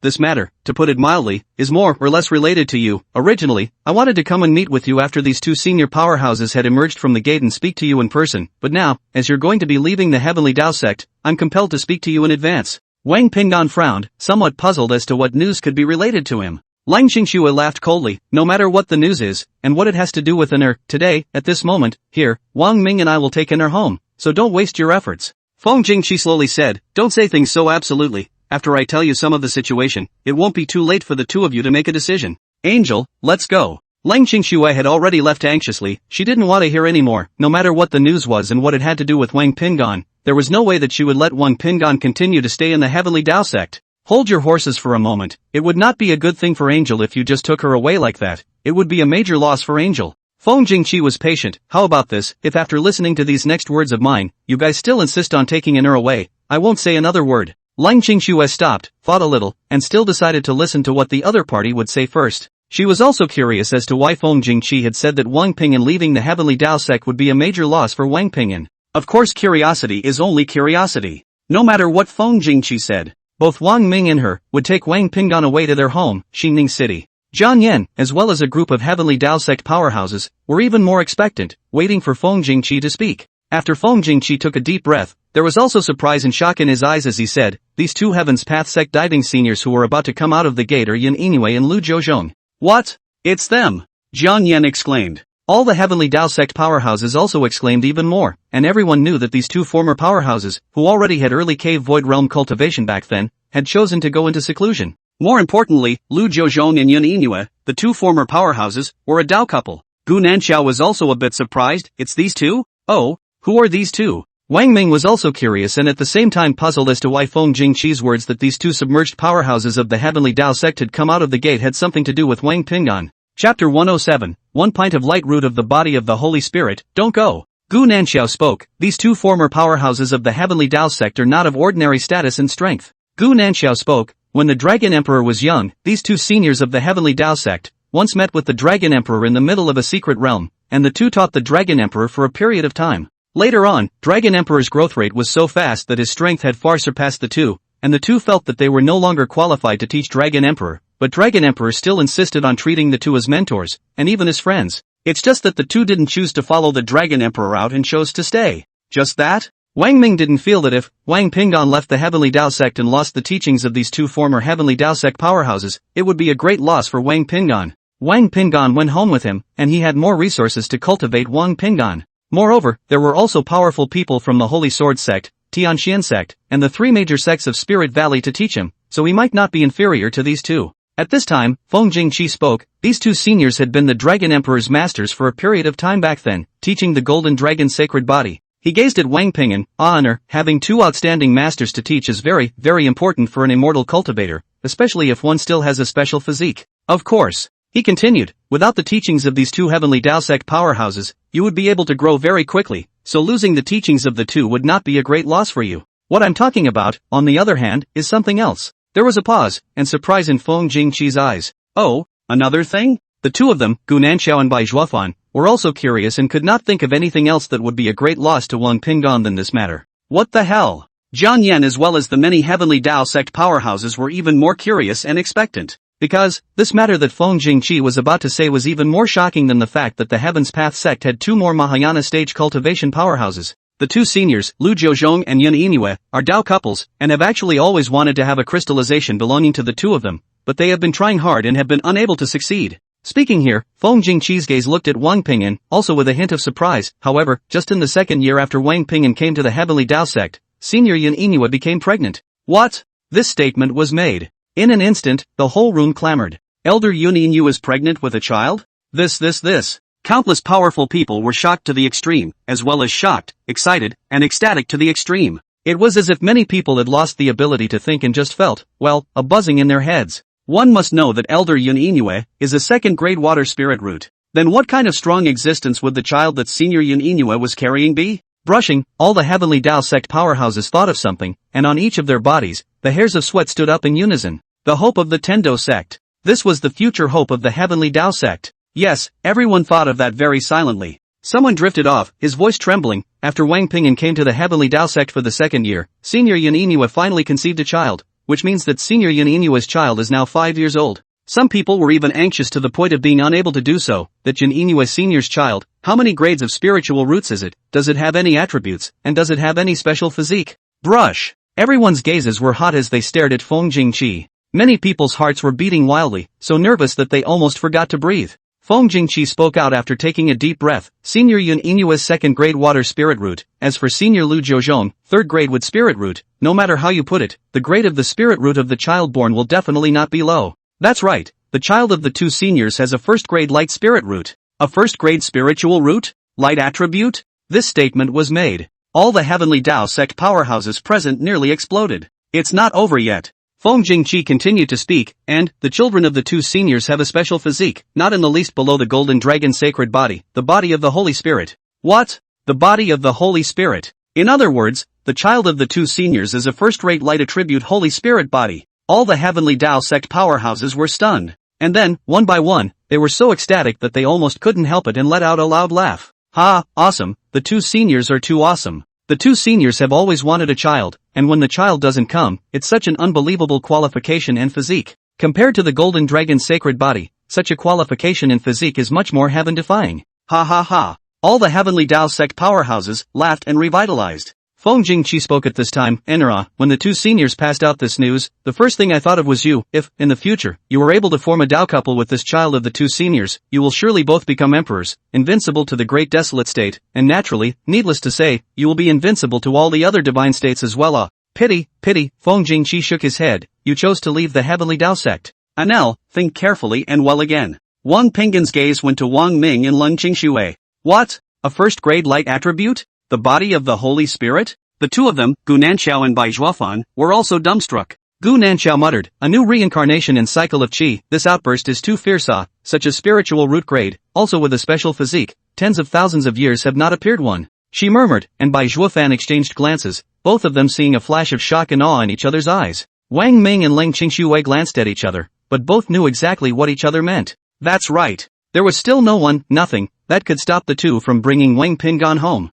this matter, to put it mildly, is more or less related to you. Originally, I wanted to come and meet with you after these 2 senior powerhouses had emerged from the gate and speak to you in person, but now, as you're going to be leaving the heavenly Dao sect, I'm compelled to speak to you in advance. Wang Pingyun frowned, somewhat puzzled as to what news could be related to him. Lang Xingxue laughed coldly. No matter what the news is, and what it has to do with today, at this moment, here, Wang Ming and I will take home, so don't waste your efforts. Feng Jingqi slowly said, don't say things so absolutely. After I tell you some of the situation, it won't be too late for the 2 of you to make a decision. Angel, let's go. Lang Xingxue had already left anxiously. She didn't want to hear any more. No matter what the news was and what it had to do with Wang Pingyun, there was no way that she would let Wang Pingyun continue to stay in the heavenly Dao sect. Hold your horses for a moment. It would not be a good thing for Angel if you just took her away like that. It would be a major loss for Angel. Feng Jingqi was patient. How about this, if after listening to these next words of mine, you guys still insist on taking her away, I won't say another word. Lang Xingxue stopped, thought a little, and still decided to listen to what the other party would say first. She was also curious as to why Feng Jingqi had said that Wang Pingyun leaving the heavenly Dao sect would be a major loss for Wang Pingyun. Of course curiosity is only curiosity. No matter what Feng Jingqi said, both Wang Ming and her would take Wang Pingyun away to their home, Xingning City. Jiang Yan, as well as a group of heavenly Dao sect powerhouses, were even more expectant, waiting for Feng Jingqi to speak. After Feng Jingqi took a deep breath, there was also surprise and shock in his eyes as he said, these 2 Heaven's Path sect diving seniors who are about to come out of the gate are Yin Inui and Lu Zhouzhong. What? It's them! Jiang Yan exclaimed. All the heavenly Dao sect powerhouses also exclaimed even more, and everyone knew that these 2 former powerhouses, who already had early cave void realm cultivation back then, had chosen to go into seclusion. More importantly, Lu Zhouzhong and Yun Inui, the 2 former powerhouses, were a Dao couple. Gu Nanxiao was also a bit surprised. It's these 2? Oh, who are these 2? Wang Ming was also curious and at the same time puzzled as to why Feng Jingqi's words that these 2 submerged powerhouses of the heavenly Dao sect had come out of the gate had something to do with Wang Pingyun. Chapter 107, 1 pint of light root of the body of the Holy Spirit, don't go. Gu Nanxiao spoke. These 2 former powerhouses of the heavenly Dao sect are not of ordinary status and strength. Gu Nanxiao spoke. When the Dragon Emperor was young, these 2 seniors of the heavenly Dao sect once met with the Dragon Emperor in the middle of a secret realm, and the 2 taught the Dragon Emperor for a period of time. Later on, Dragon Emperor's growth rate was so fast that his strength had far surpassed the 2, and the 2 felt that they were no longer qualified to teach Dragon Emperor, but Dragon Emperor still insisted on treating the 2 as mentors, and even as friends. It's just that the 2 didn't choose to follow the Dragon Emperor out and chose to stay. Just that? Wang Ming didn't feel that if Wang Pingyun left the heavenly Dao sect and lost the teachings of these 2 former heavenly Dao sect powerhouses, it would be a great loss for Wang Pingyun. Wang Pingyun went home with him, and he had more resources to cultivate Wang Pingyun. Moreover, there were also powerful people from the Holy Sword sect, Tianxian sect, and the 3 major sects of Spirit Valley to teach him, so he might not be inferior to these 2. At this time, Feng Jingqi spoke. These 2 seniors had been the Dragon Emperor's masters for a period of time back then, teaching the Golden Dragon's sacred body. He gazed at Wang Pingyun. Honor, having 2 outstanding masters to teach is very, very important for an immortal cultivator, especially if one still has a special physique. Of course, he continued, without the teachings of these 2 heavenly Dao sect powerhouses, you would be able to grow very quickly, so losing the teachings of the 2 would not be a great loss for you. What I'm talking about, on the other hand, is something else. There was a pause, and surprise in Feng Jingqi's eyes. Oh, another thing? The 2 of them, Gu Nanxiao and Bai Zhuofan, were also curious and could not think of anything else that would be a great loss to Wang Pingyun than this matter. What the hell? Jiang Yan as well as the many heavenly Dao sect powerhouses were even more curious and expectant. Because, this matter that Feng Jingqi was about to say was even more shocking than the fact that the Heaven's Path sect had two more Mahayana stage cultivation powerhouses. The two seniors, Lu Jiuzhong and Yun Iniue, are Dao couples, and have actually always wanted to have a crystallization belonging to the two of them, but they have been trying hard and have been unable to succeed. Speaking here, Feng Jingqi's gaze looked at Wang Ping'an, also with a hint of surprise. However, just in the second year after Wang Ping'an came to the Heavenly Dao sect, senior Yun Iniue became pregnant. What? This statement was made. In an instant, the whole room clamored. Elder Yun Iniue is pregnant with a child? This. Countless powerful people were shocked to the extreme, as well as shocked, excited, and ecstatic to the extreme. It was as if many people had lost the ability to think and just felt, well, a buzzing in their heads. One must know that Elder Yun Iniue is a second-grade water spirit root. Then what kind of strong existence would the child that senior Yun Iniue was carrying be? Brushing, all the Heavenly Dao sect powerhouses thought of something, and on each of their bodies, the hairs of sweat stood up in unison. The hope of the Tendo sect. This was the future hope of the Heavenly Dao sect. Yes, everyone thought of that very silently. Someone drifted off, his voice trembling. After Wang Ping'an came to the Heavenly Dao sect for the second year, senior Yun Iniue finally conceived a child, which means that senior Yun Iniue's child is now 5 years old. Some people were even anxious to the point of being unable to do so. That Yun Iniue senior's child, how many grades of spiritual roots is it? Does it have any attributes, and does it have any special physique? Brush. Everyone's gazes were hot as they stared at Feng Jingqi. Many people's hearts were beating wildly, so nervous that they almost forgot to breathe. Feng Jingqi spoke out after taking a deep breath. Senior Yun Inue's second-grade water spirit root. As for senior Lu Jiuzhong, third-grade wood spirit root, no matter how you put it, the grade of the spirit root of the child born will definitely not be low. That's right, the child of the two seniors has a first-grade light spirit root. A first-grade spiritual root? Light attribute? This statement was made. All the Heavenly Dao sect powerhouses present nearly exploded. It's not over yet. Feng Jingqi continued to speak, and, the children of the two seniors have a special physique, not in the least below the golden dragon sacred body, the body of the Holy Spirit. What? The body of the Holy Spirit. In other words, the child of the two seniors is a first-rate light attribute Holy Spirit body. All the Heavenly Dao sect powerhouses were stunned. And then, one by one, they were so ecstatic that they almost couldn't help it and let out a loud laugh. Ha, awesome, the two seniors are too awesome. The two seniors have always wanted a child, and when the child doesn't come, it's such an unbelievable qualification and physique. Compared to the golden dragon's sacred body, such a qualification and physique is much more heaven-defying. Ha ha ha. All the Heavenly Dao sect powerhouses laughed and revitalized. Feng Jingqi spoke at this time. Enra, when the two seniors passed out this news, the first thing I thought of was you. If, in the future, you were able to form a Dao couple with this child of the two seniors, you will surely both become emperors, invincible to the great desolate state, and naturally, needless to say, you will be invincible to all the other divine states as well. Pity, Feng Jingqi shook his head. You chose to leave the Heavenly Dao sect. Anel, think carefully and well again. Wang Ping'an's gaze went to Wang Ming and Leng Qingshui. What? A first-grade light attribute? The body of the Holy Spirit? The two of them, Gu Nanxiao and Bai Zhuofan, were also dumbstruck. Gu Nanxiao muttered, a new reincarnation and cycle of qi. This outburst is too fierce. Such a spiritual root grade, also with a special physique, tens of thousands of years have not appeared one. She murmured, and Bai Zhuofan exchanged glances, both of them seeing a flash of shock and awe in each other's eyes. Wang Ming and Leng Qingshui glanced at each other, but both knew exactly what each other meant. That's right. There was still nothing, that could stop the two from bringing Wang Ping'an home.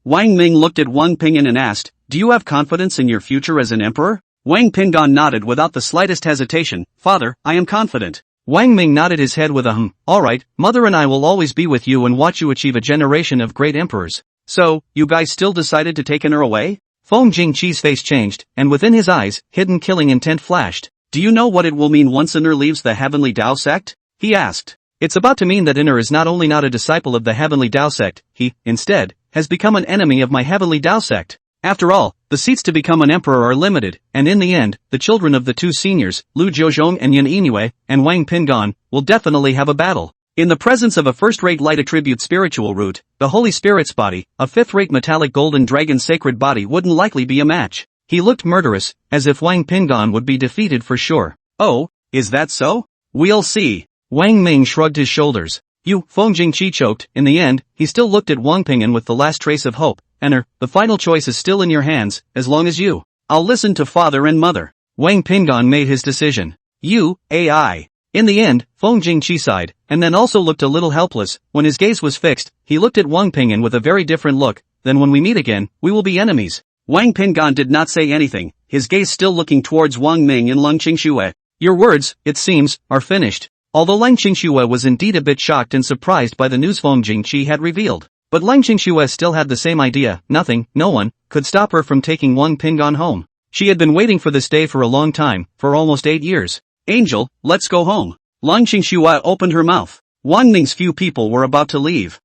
Wang Ming looked at Wang Ping'an and asked, do you have confidence in your future as an emperor? Wang Ping'an nodded without the slightest hesitation. Father, I am confident. Wang Ming nodded his head with a Alright, mother and I will always be with you and watch you achieve a generation of great emperors. So, you guys still decided to take her away? Feng Jingqi's face changed, and within his eyes, hidden killing intent flashed. Do you know what it will mean once Inner leaves the Heavenly Dao sect? He asked. It's about to mean that Inner is not only not a disciple of the Heavenly Dao sect, he, instead, has become an enemy of my Heavenly Dao sect. After all, the seats to become an emperor are limited, and in the end, the children of the two seniors, Lu Jiuzhong and Yun Iniue, and Wang Ping'an, will definitely have a battle. In the presence of a first-rate light attribute spiritual root, the Holy Spirit's body, a fifth-rate metallic golden dragon sacred body wouldn't likely be a match. He looked murderous, as if Wang Ping'an would be defeated for sure. Oh, is that so? We'll see. Wang Ming shrugged his shoulders. Feng Jingqi choked. In the end, he still looked at Wang Ping'an with the last trace of hope. The final choice is still in your hands, as long as you. I'll listen to father and mother. Wang Ping'an made his decision. AI. In the end, Feng Jingqi sighed, and then also looked a little helpless. When his gaze was fixed, he looked at Wang Ping'an with a very different look. Then when we meet again, we will be enemies. Wang Ping'an did not say anything, his gaze still looking towards Wang Ming and Leng Qingshui. Your words, it seems, are finished. Although Lang Qingxue was indeed a bit shocked and surprised by the news Feng Jingqi had revealed. But Lang Qingxue still had the same idea, nothing, no one, could stop her from taking Wang Pinggan home. She had been waiting for this day for a long time, for almost 8 years. Angel, let's go home. Lang Qingxue opened her mouth. Wang Ming's few people were about to leave.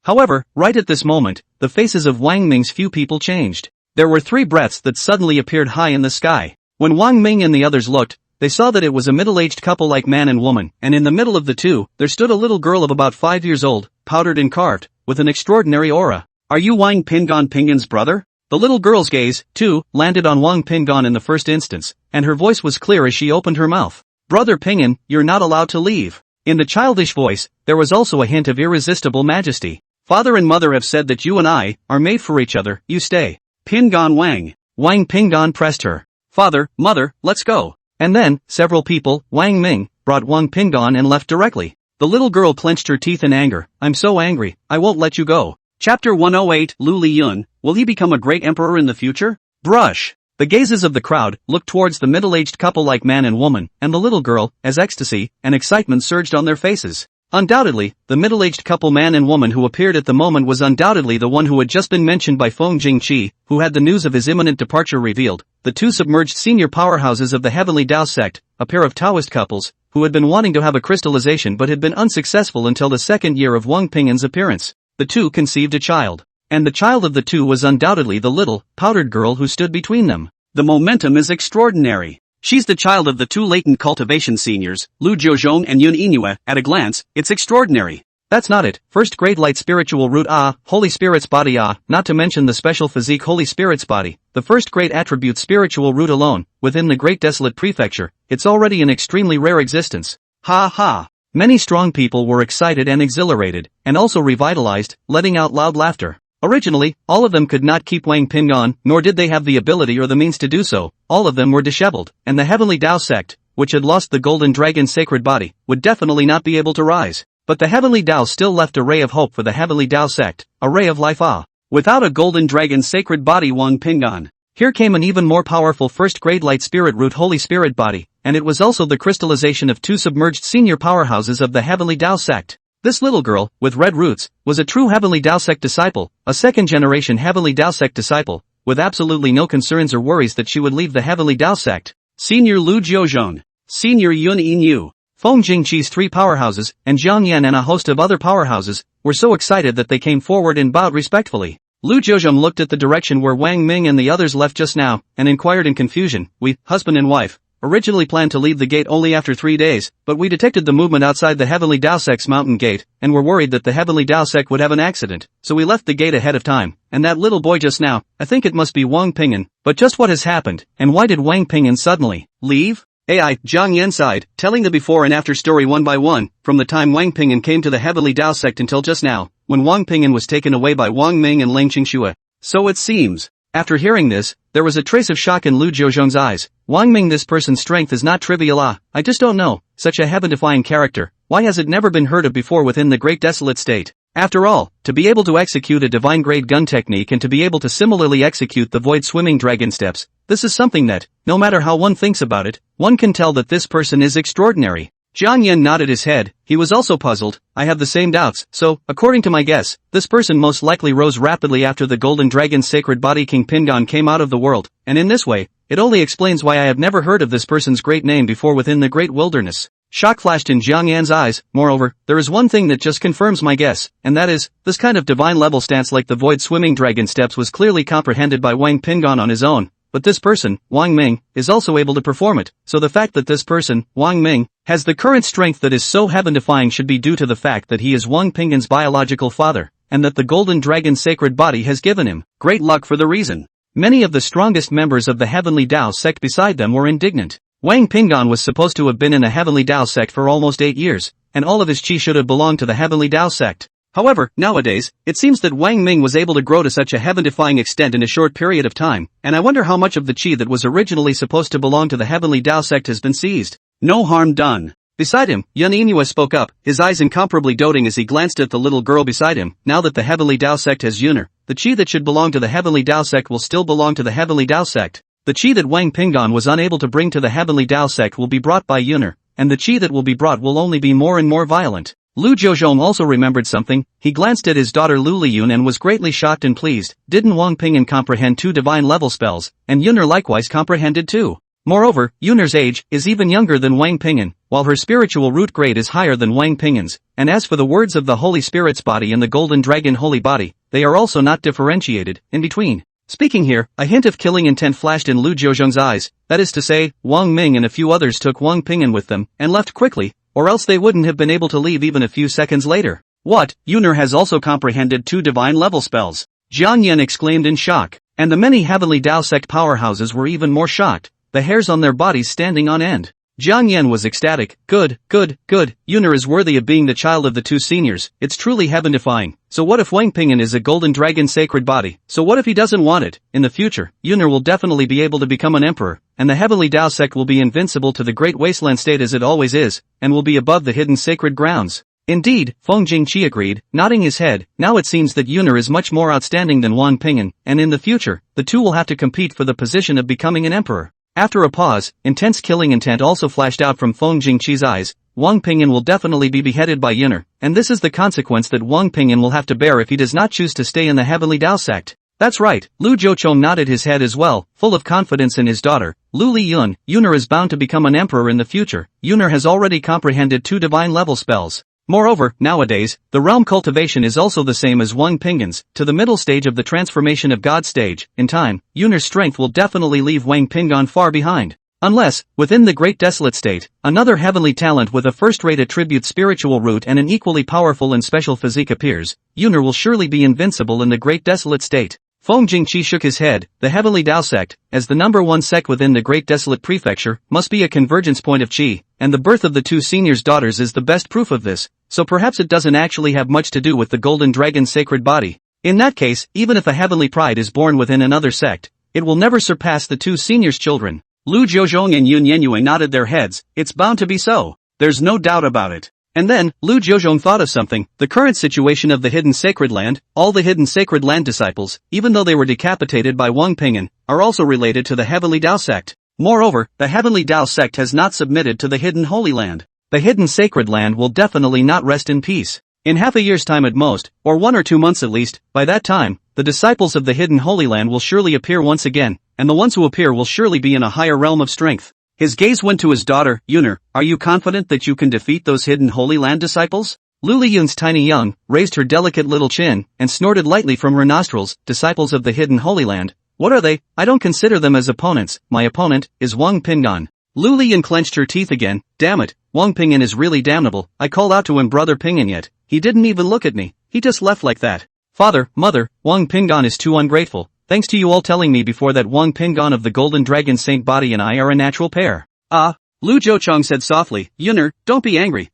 However, right at this moment, the faces of Wang Ming's few people changed. There were 3 breaths that suddenly appeared high in the sky. When Wang Ming and the others looked, they saw that it was a middle-aged couple like man and woman, and in the middle of the two, there stood a little girl of about 5 years old, powdered and carved, with an extraordinary aura. Are you Wang Pinggan's brother? The little girl's gaze, too, landed on Wang Pinggan in the first instance, and her voice was clear as she opened her mouth. Brother Pinggan, you're not allowed to leave. In the childish voice, there was also a hint of irresistible majesty. Father and mother have said that you and I are made for each other, you stay. Pinggan Wang. Wang Pinggan pressed her. Father, mother, let's go. And then, several people, Wang Ming, brought Wang Pinggan and left directly. The little girl clenched her teeth in anger. I'm so angry, I won't let you go. Chapter 108, Lu Liyun, will he become a great emperor in the future? Brush. The gazes of the crowd looked towards the middle-aged couple like man and woman, and the little girl, as ecstasy and excitement surged on their faces. Undoubtedly, the middle-aged couple man and woman who appeared at the moment was undoubtedly the one who had just been mentioned by Feng Jingqi, who had the news of his imminent departure revealed, the 2 submerged senior powerhouses of the Heavenly Tao sect, a pair of Taoist couples, who had been wanting to have a crystallization but had been unsuccessful until the 2nd year of Wang Pinggan's appearance. The 2 conceived a child. And the child of the 2 was undoubtedly the little, powdered girl who stood between them. The momentum is extraordinary. She's the child of the 2 latent cultivation seniors, Lu Jiuzhong and Yun Yingyue. At a glance, it's extraordinary. That's not it. First grade light spiritual root Holy Spirit's body not to mention the special physique Holy Spirit's body, the first great attribute spiritual root alone, within the Great Desolate Prefecture, it's already an extremely rare existence. Ha ha. Many strong people were excited and exhilarated, and also revitalized, letting out loud laughter. Originally, all of them could not keep Wang Pinggan, nor did they have the ability or the means to do so. All of them were disheveled, and the Heavenly Tao sect, which had lost the Golden Dragon's sacred body, would definitely not be able to rise. But the Heavenly Tao still left a ray of hope for the Heavenly Tao sect, a ray of life without a Golden Dragon's sacred body Wang Pinggan. Here came an even more powerful first-grade light spirit root Holy Spirit body, and it was also the crystallization of 2 submerged senior powerhouses of the Heavenly Tao sect. This little girl, with red roots, was a true Heavenly Tao sect disciple, a 2nd-generation Heavenly Tao sect disciple, with absolutely no concerns or worries that she would leave the Heavenly Tao sect. Senior Lu Jiuzhong, Senior Yun Yinyu, Feng Jingqi's 3 powerhouses, and Jiang Yan and a host of other powerhouses, were so excited that they came forward and bowed respectfully. Lu Jiuzhong looked at the direction where Wang Ming and the others left just now, and inquired in confusion, we, husband and wife, originally planned to leave the gate only after 3 days, but we detected the movement outside the Heavenly Tao sect's mountain gate, and were worried that the Heavenly Tao sect would have an accident, so we left the gate ahead of time, and that little boy just now, I think it must be Wang Pinggan, but just what has happened, and why did Wang Pinggan suddenly leave? AI, Zhang Yan sighed, telling the before and after story one by one, from the time Wang Pinggan came to the Heavenly Tao sect until just now, when Wang Pinggan was taken away by Wang Ming and Lang Qingxue. So it seems. After hearing this, there was a trace of shock in Lu Jiuzhong's eyes. Wang Ming, this person's strength is not trivial. I just don't know, such a heaven-defying character, why has it never been heard of before within the Great Desolate State? After all, to be able to execute a divine-grade gun technique and to be able to similarly execute the void swimming dragon steps, this is something that, no matter how one thinks about it, one can tell that this person is extraordinary. Jiang Yan nodded his head, he was also puzzled, I have the same doubts, so, according to my guess, this person most likely rose rapidly after the Golden Dragon's sacred body King Pinggan came out of the world, and in this way, it only explains why I have never heard of this person's great name before within the great wilderness. Shock flashed in Jiang Yan's eyes. Moreover, there is one thing that just confirms my guess, and that is, this kind of divine level stance like the void swimming dragon steps was clearly comprehended by Wang Pinggan on his own, but this person, Wang Ming, is also able to perform it, so the fact that this person, Wang Ming, has the current strength that is so heaven-defying should be due to the fact that he is Wang Pinggan's biological father, and that the Golden Dragon's sacred body has given him great luck for the reason. Many of the strongest members of the Heavenly Tao sect beside them were indignant. Wang Pinggan was supposed to have been in the Heavenly Tao sect for almost 8 years, and all of his chi should have belonged to the Heavenly Tao sect. However, nowadays, it seems that Wang Ming was able to grow to such a heaven-defying extent in a short period of time, and I wonder how much of the chi that was originally supposed to belong to the Heavenly Tao sect has been seized. No harm done. Beside him, Yun Yinyu spoke up, his eyes incomparably doting as he glanced at the little girl beside him. Now that the Heavenly Tao sect has Yuner, the chi that should belong to the Heavenly Tao sect will still belong to the Heavenly Tao sect. The chi that Wang Pinggan was unable to bring to the Heavenly Dao sect will be brought by Yuner, and the chi that will be brought will only be more and more violent. Lu Jiuzhong also remembered something. He glanced at his daughter Lu Liyun and was greatly shocked and pleased. Didn't Wang Pinggan comprehend 2 divine level spells, and Yuner likewise comprehended 2. Moreover, Yuner's age is even younger than Wang Pinggan, while her spiritual root grade is higher than Wang Pinggan's, and as for the words of the Holy Spirit's body and the Golden Dragon Holy Body, they are also not differentiated in between. Speaking here, a hint of killing intent flashed in Lu Jiuzhong's eyes, that is to say, Wang Ming and a few others took Wang Pinggan with them, and left quickly, or else they wouldn't have been able to leave even a few seconds later. What? Yuner has also comprehended 2 divine level spells. Jiang Yan exclaimed in shock, and the many Heavenly Dao sect powerhouses were even more shocked, the hairs on their bodies standing on end. Jiang Yan was ecstatic. Good. Yuner is worthy of being the child of the 2 seniors. It's truly heaven-defying. So what if Wang Pinggan is a golden dragon sacred body? So what if he doesn't want it? In the future, Yuner will definitely be able to become an emperor, and the Heavenly Dao sect will be invincible to the great wasteland state as it always is, and will be above the hidden sacred grounds. Indeed, Feng Jingqi agreed, nodding his head. Now it seems that Yuner is much more outstanding than Wang Pinggan, and in the future, the 2 will have to compete for the position of becoming an emperor. After a pause, intense killing intent also flashed out from Feng Jingqi's eyes. Wang Pinggan will definitely be beheaded by Yuner, and this is the consequence that Wang Pinggan will have to bear if he does not choose to stay in the Heavenly Dao sect. That's right, Lu Jiuzhong nodded his head as well, full of confidence in his daughter, Lu Liyun. Yuner is bound to become an emperor in the future. Yuner has already comprehended 2 divine level spells. Moreover, nowadays, the realm cultivation is also the same as Wang Pinggan's, to the middle stage of the transformation of God stage. In time, Yuner's strength will definitely leave Wang Pinggan far behind. Unless, within the Great Desolate State, another heavenly talent with a first-rate attribute spiritual root and an equally powerful and special physique appears, Yuner will surely be invincible in the Great Desolate State. Feng Jingqi shook his head. The Heavenly Dao sect, as the number 1 sect within the Great Desolate Prefecture, must be a convergence point of qi, and the birth of the 2 seniors' daughters is the best proof of this, so perhaps it doesn't actually have much to do with the Golden Dragon's sacred body. In that case, even if a heavenly pride is born within another sect, it will never surpass the 2 seniors' children. Lu Jiuzhong and Yun Yenyue nodded their heads. It's bound to be so. There's no doubt about it. And then, Lu Jiuzhong thought of something. The current situation of the Hidden Sacred Land, all the Hidden Sacred Land disciples, even though they were decapitated by Wang Pinggan, are also related to the Heavenly Dao sect. Moreover, the Heavenly Dao sect has not submitted to the Hidden Holy Land. The Hidden Sacred Land will definitely not rest in peace. In half a year's time at most, or 1 or 2 months at least, by that time, the disciples of the Hidden Holy Land will surely appear once again, and the ones who appear will surely be in a higher realm of strength. His gaze went to his daughter, Yuner. Are you confident that you can defeat those Hidden Holy Land disciples? Lu Liyun's tiny young, raised her delicate little chin, and snorted lightly from her nostrils. Disciples of the Hidden Holy Land? What are they? I don't consider them as opponents. My opponent is Wang Pinggan. Lu Liyun clenched her teeth again. Damn it, Wang Pinggan is really damnable. I called out to him brother Pinggan yet. He didn't even look at me. He just left like that. Father, mother, Wang Pinggan is too ungrateful. Thanks to you all telling me before that Wang Pinggan of the Golden Dragon Saint Body and I are a natural pair. Lu Jiuzhong said softly. Yuner, don't be angry.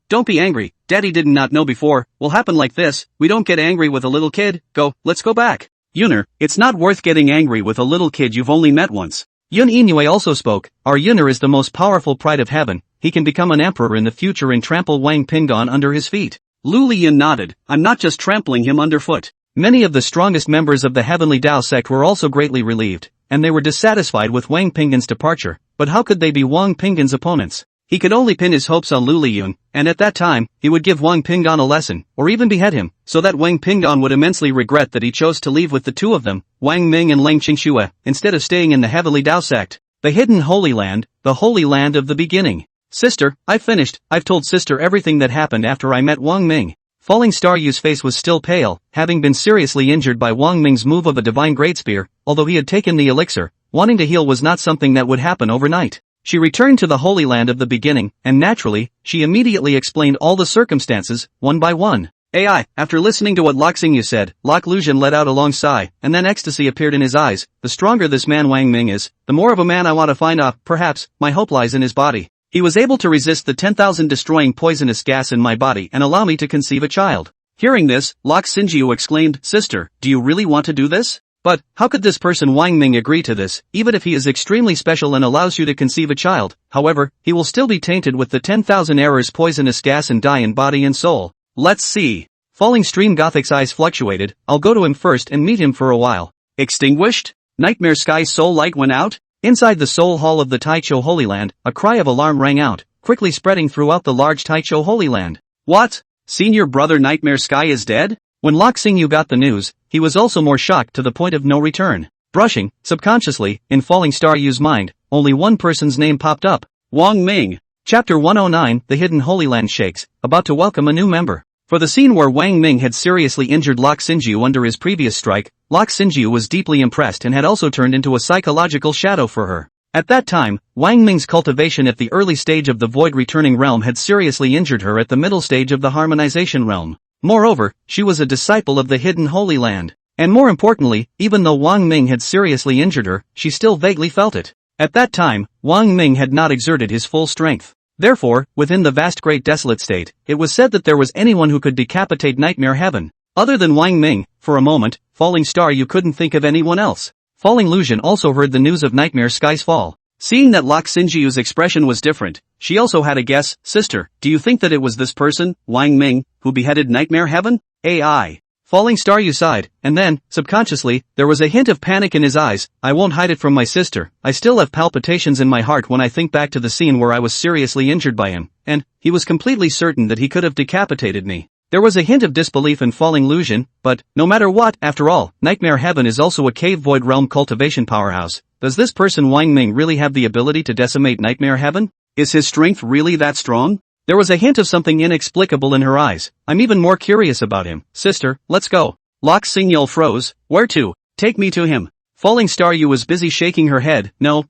Daddy did not know before. Will happen like this. We don't get angry with a little kid. Let's go back. Yuner, it's not worth getting angry with a little kid you've only met once. Yun Yenyue also spoke. Our Yuner is the most powerful pride of heaven. He can become an emperor in the future and trample Wang Pinggan under his feet. Lu Liyun nodded. I'm not just trampling him underfoot. Many of the strongest members of the Heavenly Dao sect were also greatly relieved, and they were dissatisfied with Wang Pinggan's departure, but how could they be Wang Pinggan's opponents? He could only pin his hopes on Lu Liyun, and at that time, he would give Wang Pinggan a lesson, or even behead him, so that Wang Pinggan would immensely regret that he chose to leave with the 2 of them, Wang Ming and Leng Qingxue, instead of staying in the Heavenly Dao sect. The Hidden Holy Land, the Holy Land of the Beginning. Sister, I've finished. I've told sister everything that happened after I met Wang Ming. Falling Star Yu's face was still pale, having been seriously injured by Wang Ming's move of a divine great spear. Although he had taken the elixir, wanting to heal was not something that would happen overnight. She returned to the Holy Land of the Beginning, and naturally, she immediately explained all the circumstances, one by one. AI, after listening to what Lok Xingyu said, Lok Lujian let out a long sigh, and then ecstasy appeared in his eyes. The stronger this man Wang Ming is, the more of a man I want to find out. Perhaps, my hope lies in his body. He was able to resist the 10,000 destroying poisonous gas in my body and allow me to conceive a child. Hearing this, Lok Xingyu exclaimed, Sister, do you really want to do this? But, how could this person Wang Ming agree to this, even if he is extremely special and allows you to conceive a child? However, he will still be tainted with the 10,000 errors poisonous gas and die in body and soul. Let's see. Falling Stream Gothic's eyes fluctuated. I'll go to him first and meet him for a while. Extinguished? Nightmare Sky's soul light went out? Inside the Soul Hall of the Taicho Holy Land, a cry of alarm rang out, quickly spreading throughout the large Taicho Holy Land. What? Senior brother Nightmare Sky is dead? When Lok Xingyu got the news, he was also more shocked to the point of no return. Brushing, subconsciously, in Falling Star Yu's mind, only one person's name popped up. Wang Ming. Chapter 109, The Hidden Holy Land shakes, about to welcome a new member. For the scene where Wang Ming had seriously injured Lok Xingyu under his previous strike, Lok Xingyu was deeply impressed and had also turned into a psychological shadow for her. At that time, Wang Ming's cultivation at the early stage of the Void Returning Realm had seriously injured her at the middle stage of the Harmonization Realm. Moreover, she was a disciple of the Hidden Holy Land. And more importantly, even though Wang Ming had seriously injured her, she still vaguely felt it. At that time, Wang Ming had not exerted his full strength. Therefore, within the vast Great Desolate State, it was said that there was anyone who could decapitate Nightmare Heaven. Other than Wang Ming, for a moment, Falling Star you couldn't think of anyone else. Falling Lucian also heard the news of Nightmare Sky's fall. Seeing that Lok Xingyu's expression was different, she also had a guess. Sister, do you think that it was this person, Wang Ming, who beheaded Nightmare Heaven? AI. Falling Star you sighed, and then, subconsciously, there was a hint of panic in his eyes. I won't hide it from my sister, I still have palpitations in my heart when I think back to the scene where I was seriously injured by him, and he was completely certain that he could have decapitated me. There was a hint of disbelief in Falling Lucian, but, no matter what, after all, Nightmare Heaven is also a cave void realm cultivation powerhouse. Does this person Wang Ming really have the ability to decimate Nightmare Heaven? Is his strength really that strong? There was a hint of something inexplicable in her eyes. I'm even more curious about him. Sister, let's go. Lok Xingyu froze. Where to? Take me to him. Falling Star Yu was busy shaking her head. No,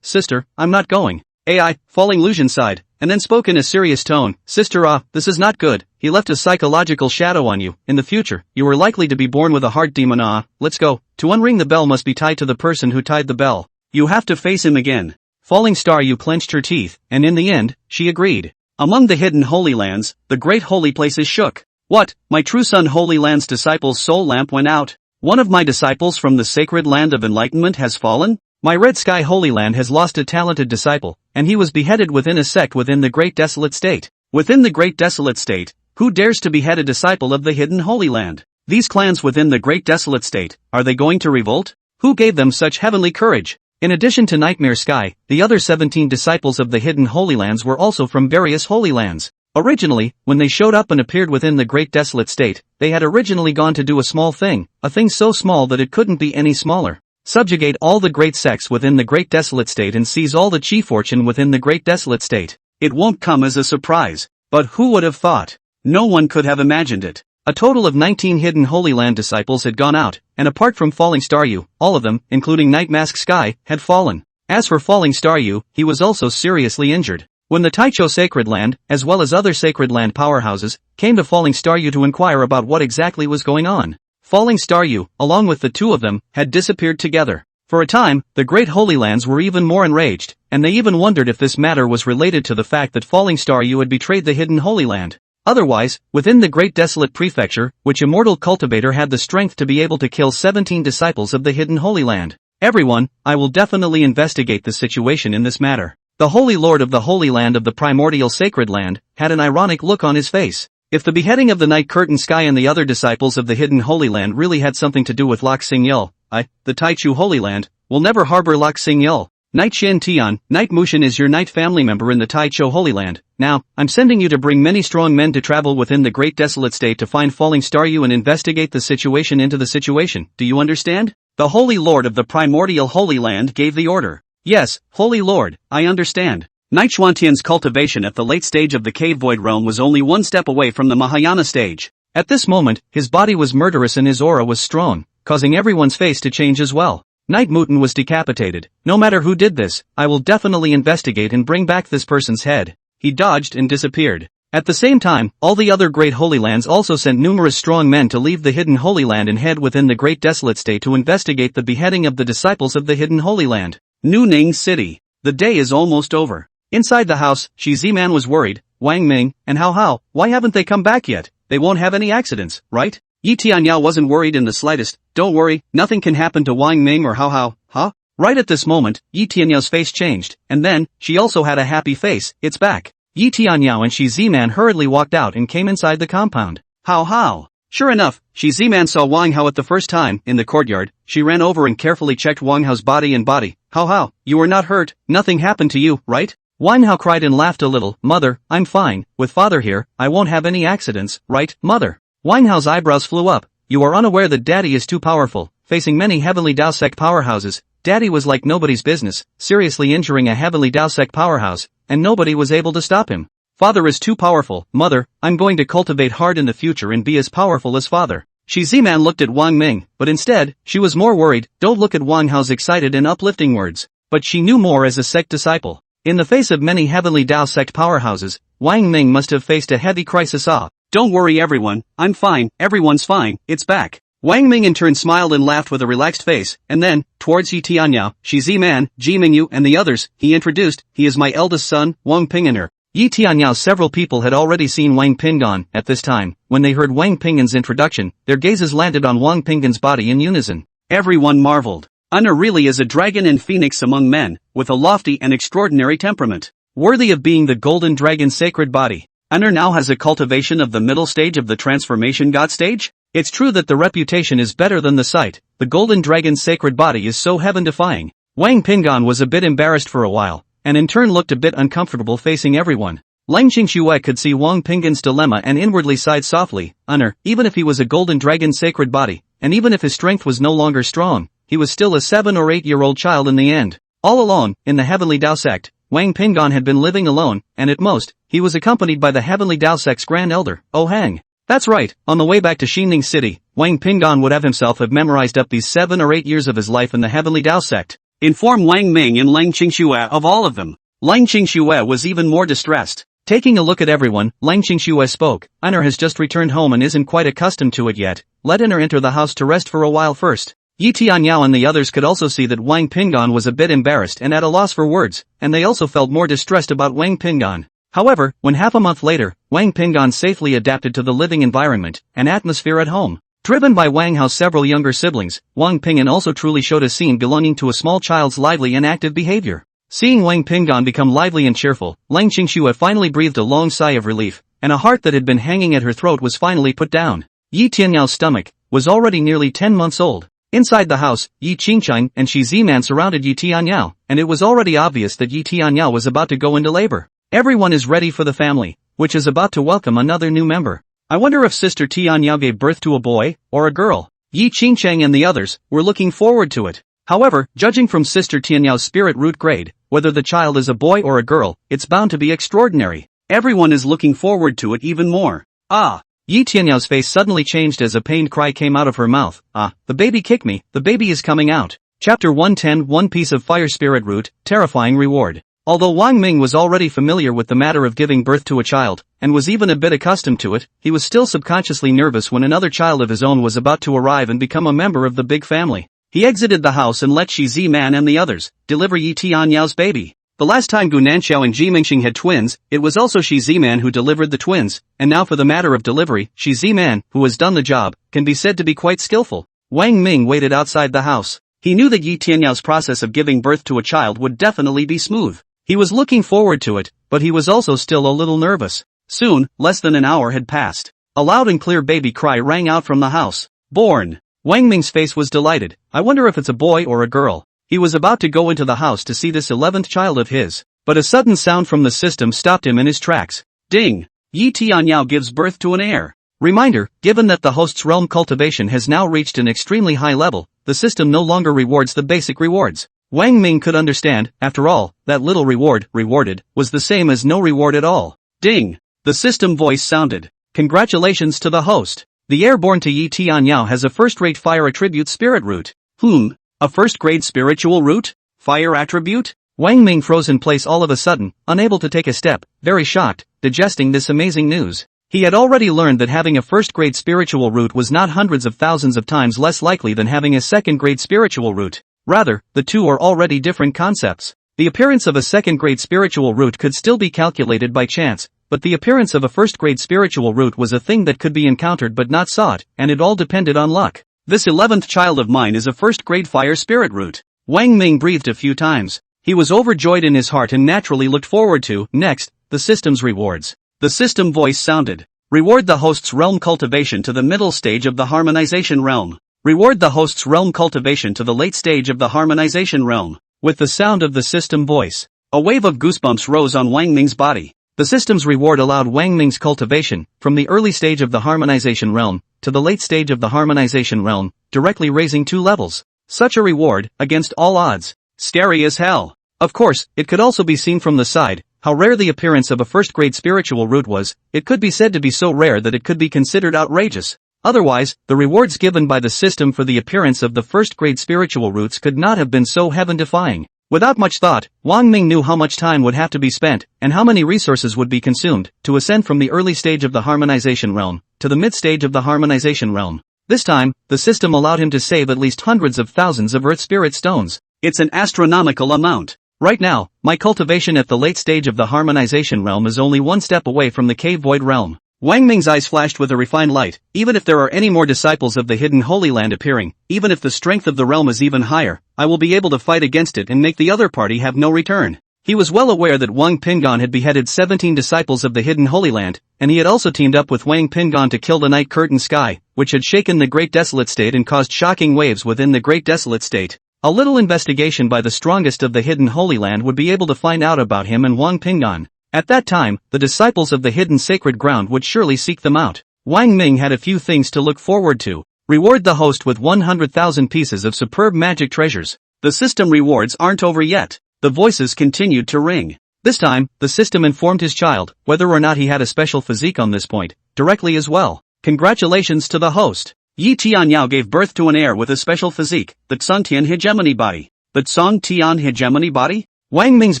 sister, I'm not going. AI, Falling Lucian sighed, and then spoke in a serious tone. Sister, this is not good. He left a psychological shadow on you. In the future, you are likely to be born with a heart demon. Let's go. To unring the bell must be tied to the person who tied the bell. You have to face him again. Falling Star Yu clenched her teeth, and in the end, she agreed. Among the hidden Holy Lands, the great holy places shook. What? My true son Holy Land's disciple's soul lamp went out. One of my disciples from the sacred land of enlightenment has fallen? My Red Sky Holy Land has lost a talented disciple, and he was beheaded within a sect within the Great Desolate State. Within the Great Desolate State, who dares to behead a disciple of the hidden Holy Land? These clans within the Great Desolate State, are they going to revolt? Who gave them such heavenly courage? In addition to Nightmare Sky, the other 17 disciples of the hidden Holy Lands were also from various Holy Lands. Originally, when they showed up and appeared within the Great Desolate State, they had originally gone to do a small thing, a thing so small that it couldn't be any smaller. Subjugate all the great sects within the Great Desolate State and seize all the chi fortune within the Great Desolate State. It won't come as a surprise. But who would have thought? No one could have imagined it. A total of 19 hidden Holy Land disciples had gone out, and apart from Falling Star Yu, all of them, including Night Mask Sky, had fallen. As for Falling Star Yu, he was also seriously injured. When the Taicho Sacred Land, as well as other Sacred Land powerhouses, came to Falling Star Yu to inquire about what exactly was going on, Falling Star Yu, along with the two of them, had disappeared together. For a time, the Great Holy Lands were even more enraged, and they even wondered if this matter was related to the fact that Falling Star Yu had betrayed the hidden Holy Land. Otherwise, within the Great Desolate Prefecture, which Immortal Cultivator had the strength to be able to kill 17 disciples of the hidden Holy Land. Everyone, I will definitely investigate the situation in this matter. The Holy Lord of the Holy Land of the Primordial Sacred Land, had an ironic look on his face. If the beheading of the Night Curtain Sky and the other disciples of the hidden Holy Land really had something to do with Lok Xingyu, the Taichu Holy Land, will never harbor Lok Xingyu. Night Shin Tian, Night Mushin is your Night family member in the Taicho Holy Land. Now, I'm sending you to bring many strong men to travel within the Great Desolate State to find Falling Star Yu and investigate the situation into the situation. Do you understand? The Holy Lord of the Primordial Holy Land gave the order. Yes, Holy Lord, I understand. Night Xuantian's cultivation at the late stage of the Cave Void Realm was only one step away from the Mahayana stage. At this moment, his body was murderous and his aura was strong, causing everyone's face to change as well. Night Muten was decapitated. No matter who did this, I will definitely investigate and bring back this person's head. He dodged and disappeared. At the same time, all the other Great Holy Lands also sent numerous strong men to leave the hidden Holy Land and head within the Great Desolate State to investigate the beheading of the disciples of the hidden Holy Land. Nu Ning City. The day is almost over. Inside the house, Shi Ziman was worried. Wang Ming, and Hao, why haven't they come back yet? They won't have any accidents, right? Yi Tianyao wasn't worried in the slightest. Don't worry, nothing can happen to Wang Ming or Hao, huh? Right at this moment, Yi Tianyao's face changed, and then, she also had a happy face. It's back. Yi Tianyao and Shi Ziman hurriedly walked out and came inside the compound. Hao. Sure enough, Z-Man saw Wang Hao at the first time. In the courtyard, she ran over and carefully checked Wang Hao's body and body. How, you were not hurt, nothing happened to you, right? Wang Hao cried and laughed a little. Mother, I'm fine, with father here, I won't have any accidents, right, mother? Wang Hao's eyebrows flew up. You are unaware that daddy is too powerful. Facing many heavenly Dao sect powerhouses, daddy was like nobody's business, seriously injuring a heavenly Dao sect powerhouse, and nobody was able to stop him. Father is too powerful, mother, I'm going to cultivate hard in the future and be as powerful as father. Z-Man looked at Wang Ming, but instead, she was more worried. Don't look at Wang Hao's excited and uplifting words. But she knew more as a sect disciple. In the face of many heavenly Dao sect powerhouses, Wang Ming must have faced a heavy crisis. Don't worry everyone, I'm fine, everyone's fine, it's back. Wang Ming in turn smiled and laughed with a relaxed face, and then, towards Yi Tianyao, Z-Man, Ji Mingyu and the others, he introduced, he is my eldest son, Wang Pinganer. Yi Tianyao. Several people had already seen Wang Pingan. At this time, when they heard Wang Pingan's introduction, their gazes landed on Wang Pingan's body in unison. Everyone marveled. Unner really is a dragon and phoenix among men, with a lofty and extraordinary temperament. Worthy of being the golden dragon's sacred body. Unner now has a cultivation of the middle stage of the transformation god stage? It's true that the reputation is better than the sight. The golden dragon's sacred body is so heaven-defying. Wang Pingan was a bit embarrassed for a while, and in turn looked a bit uncomfortable facing everyone. Lang Qingxue could see Wang Pingan's dilemma and inwardly sighed softly. Unner, even if he was a golden dragon's sacred body, and even if his strength was no longer strong, he was still a 7 or 8-year-old child in the end. All alone, in the heavenly Dao sect, Wang Pingan had been living alone, and at most, he was accompanied by the heavenly Dao sect's grand elder, Oh Hang. That's right, on the way back to Xinning City, Wang Pingan would have memorized up these 7 or 8 years of his life in the heavenly Dao sect. Inform Wang Ming and Lang Qingxue of all of them. Lang Qingxue was even more distressed. Taking a look at everyone, Lang Qingxue spoke. Unner has just returned home and isn't quite accustomed to it yet. Let Unner enter the house to rest for a while first. Yi Tianyao and the others could also see that Wang Pingan was a bit embarrassed and at a loss for words, and they also felt more distressed about Wang Pingan. However, when half a month later, Wang Pingan safely adapted to the living environment and atmosphere at home. Driven by Wang Hao's several younger siblings, Wang Pingan also truly showed a scene belonging to a small child's lively and active behavior. Seeing Wang Pingan become lively and cheerful, Lang Qingxue finally breathed a long sigh of relief, and a heart that had been hanging at her throat was finally put down. Yi Tianyao's stomach was already nearly 10 months old. Inside the house, Yi Qingchang and Z-Man surrounded Yi Tianyao, and it was already obvious that Yi Tianyao was about to go into labor. Everyone is ready for the family, which is about to welcome another new member. I wonder if Sister Tianyao gave birth to a boy or a girl. Yi Qingchang and the others were looking forward to it. However, judging from Sister Tianyao's spirit root grade, whether the child is a boy or a girl, it's bound to be extraordinary. Everyone is looking forward to it even more. Yi Tianyao's face suddenly changed as a pained cry came out of her mouth. The baby kicked me, the baby is coming out. Chapter 110 One Piece of Fire Spirit Root, Terrifying Reward. Although Wang Ming was already familiar with the matter of giving birth to a child, and was even a bit accustomed to it, he was still subconsciously nervous when another child of his own was about to arrive and become a member of the big family. He exited the house and let Z-Man and the others deliver Yi Tianyao's baby. The last time Gu Nanxiao and Ji Mingxing had twins, it was also Z-Man who delivered the twins, and now for the matter of delivery, Z-Man, who has done the job, can be said to be quite skillful. Wang Ming waited outside the house. He knew that Yi Tianyao's process of giving birth to a child would definitely be smooth. He was looking forward to it, but he was also still a little nervous. Soon, less than an hour had passed. A loud and clear baby cry rang out from the house. Born! Wang Ming's face was delighted. I wonder if it's a boy or a girl. He was about to go into the house to see this 11th child of his, but a sudden sound from the system stopped him in his tracks. Ding! Yi Tianyao gives birth to an heir. Reminder, given that the host's realm cultivation has now reached an extremely high level, the system no longer rewards the basic rewards. Wang Ming could understand, after all, that little reward, rewarded, was the same as no reward at all. Ding! The system voice sounded. Congratulations to the host. The heir born to Yi Tianyao has a first-rate fire attribute spirit root. A first-grade spiritual root? Fire attribute? Wang Ming froze in place all of a sudden, unable to take a step, very shocked, digesting this amazing news. He had already learned that having a first-grade spiritual root was not hundreds of thousands of times less likely than having a second-grade spiritual root. Rather, the two are already different concepts. The appearance of a second-grade spiritual root could still be calculated by chance, but the appearance of a first-grade spiritual root was a thing that could be encountered but not sought, and it all depended on luck. This 11th child of mine is a first-grade fire spirit root. Wang Ming breathed a few times. He was overjoyed in his heart and naturally looked forward to, next, the system's rewards. The system voice sounded. Reward the host's realm cultivation to the middle stage of the harmonization realm. Reward the host's realm cultivation to the late stage of the harmonization realm. With the sound of the system voice, a wave of goosebumps rose on Wang Ming's body. The system's reward allowed Wang Ming's cultivation, from the early stage of the harmonization realm, to the late stage of the harmonization realm, directly raising 2 levels. Such a reward, against all odds, scary as hell. Of course, it could also be seen from the side, how rare the appearance of a first-grade spiritual root was. It could be said to be so rare that it could be considered outrageous. Otherwise, the rewards given by the system for the appearance of the first-grade spiritual roots could not have been so heaven-defying. Without much thought, Wang Ming knew how much time would have to be spent, and how many resources would be consumed, to ascend from the early stage of the harmonization realm, to the mid-stage of the harmonization realm. This time, the system allowed him to save at least hundreds of thousands of Earth Spirit Stones. It's an astronomical amount. Right now, my cultivation at the late stage of the harmonization realm is only 1 step away from the cave void realm. Wang Ming's eyes flashed with a refined light. Even if there are any more disciples of the hidden Holy Land appearing, even if the strength of the realm is even higher, I will be able to fight against it and make the other party have no return. He was well aware that Wang Pingon had beheaded 17 disciples of the hidden Holy Land, and he had also teamed up with Wang Pingon to kill the Night Curtain Sky, which had shaken the Great Desolate State and caused shocking waves within the Great Desolate State. A little investigation by the strongest of the hidden Holy Land would be able to find out about him and Wang Pingon. At that time, the disciples of the hidden sacred ground would surely seek them out. Wang Ming had a few things to look forward to. Reward the host with 100,000 pieces of superb magic treasures. The system rewards aren't over yet. The voices continued to ring. This time, the system informed his child, whether or not he had a special physique on this point, directly as well. Congratulations to the host. Yi Tianyao gave birth to an heir with a special physique, the Tsongtian hegemony body. The Tsongtian hegemony body? Wang Ming's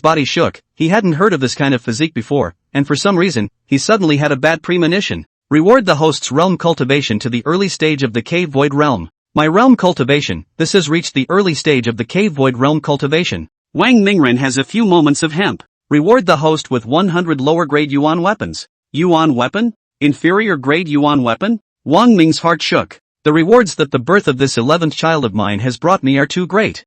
body shook. He hadn't heard of this kind of physique before, and for some reason, he suddenly had a bad premonition. Reward the host's realm cultivation to the early stage of the cave void realm. My realm cultivation, this has reached the early stage of the cave void realm cultivation. Wang Mingren has a few moments of hemp. Reward the host with 100 lower grade Yuan weapons. Yuan weapon? Inferior grade Yuan weapon? Wang Ming's heart shook. The rewards that the birth of this 11th child of mine has brought me are too great.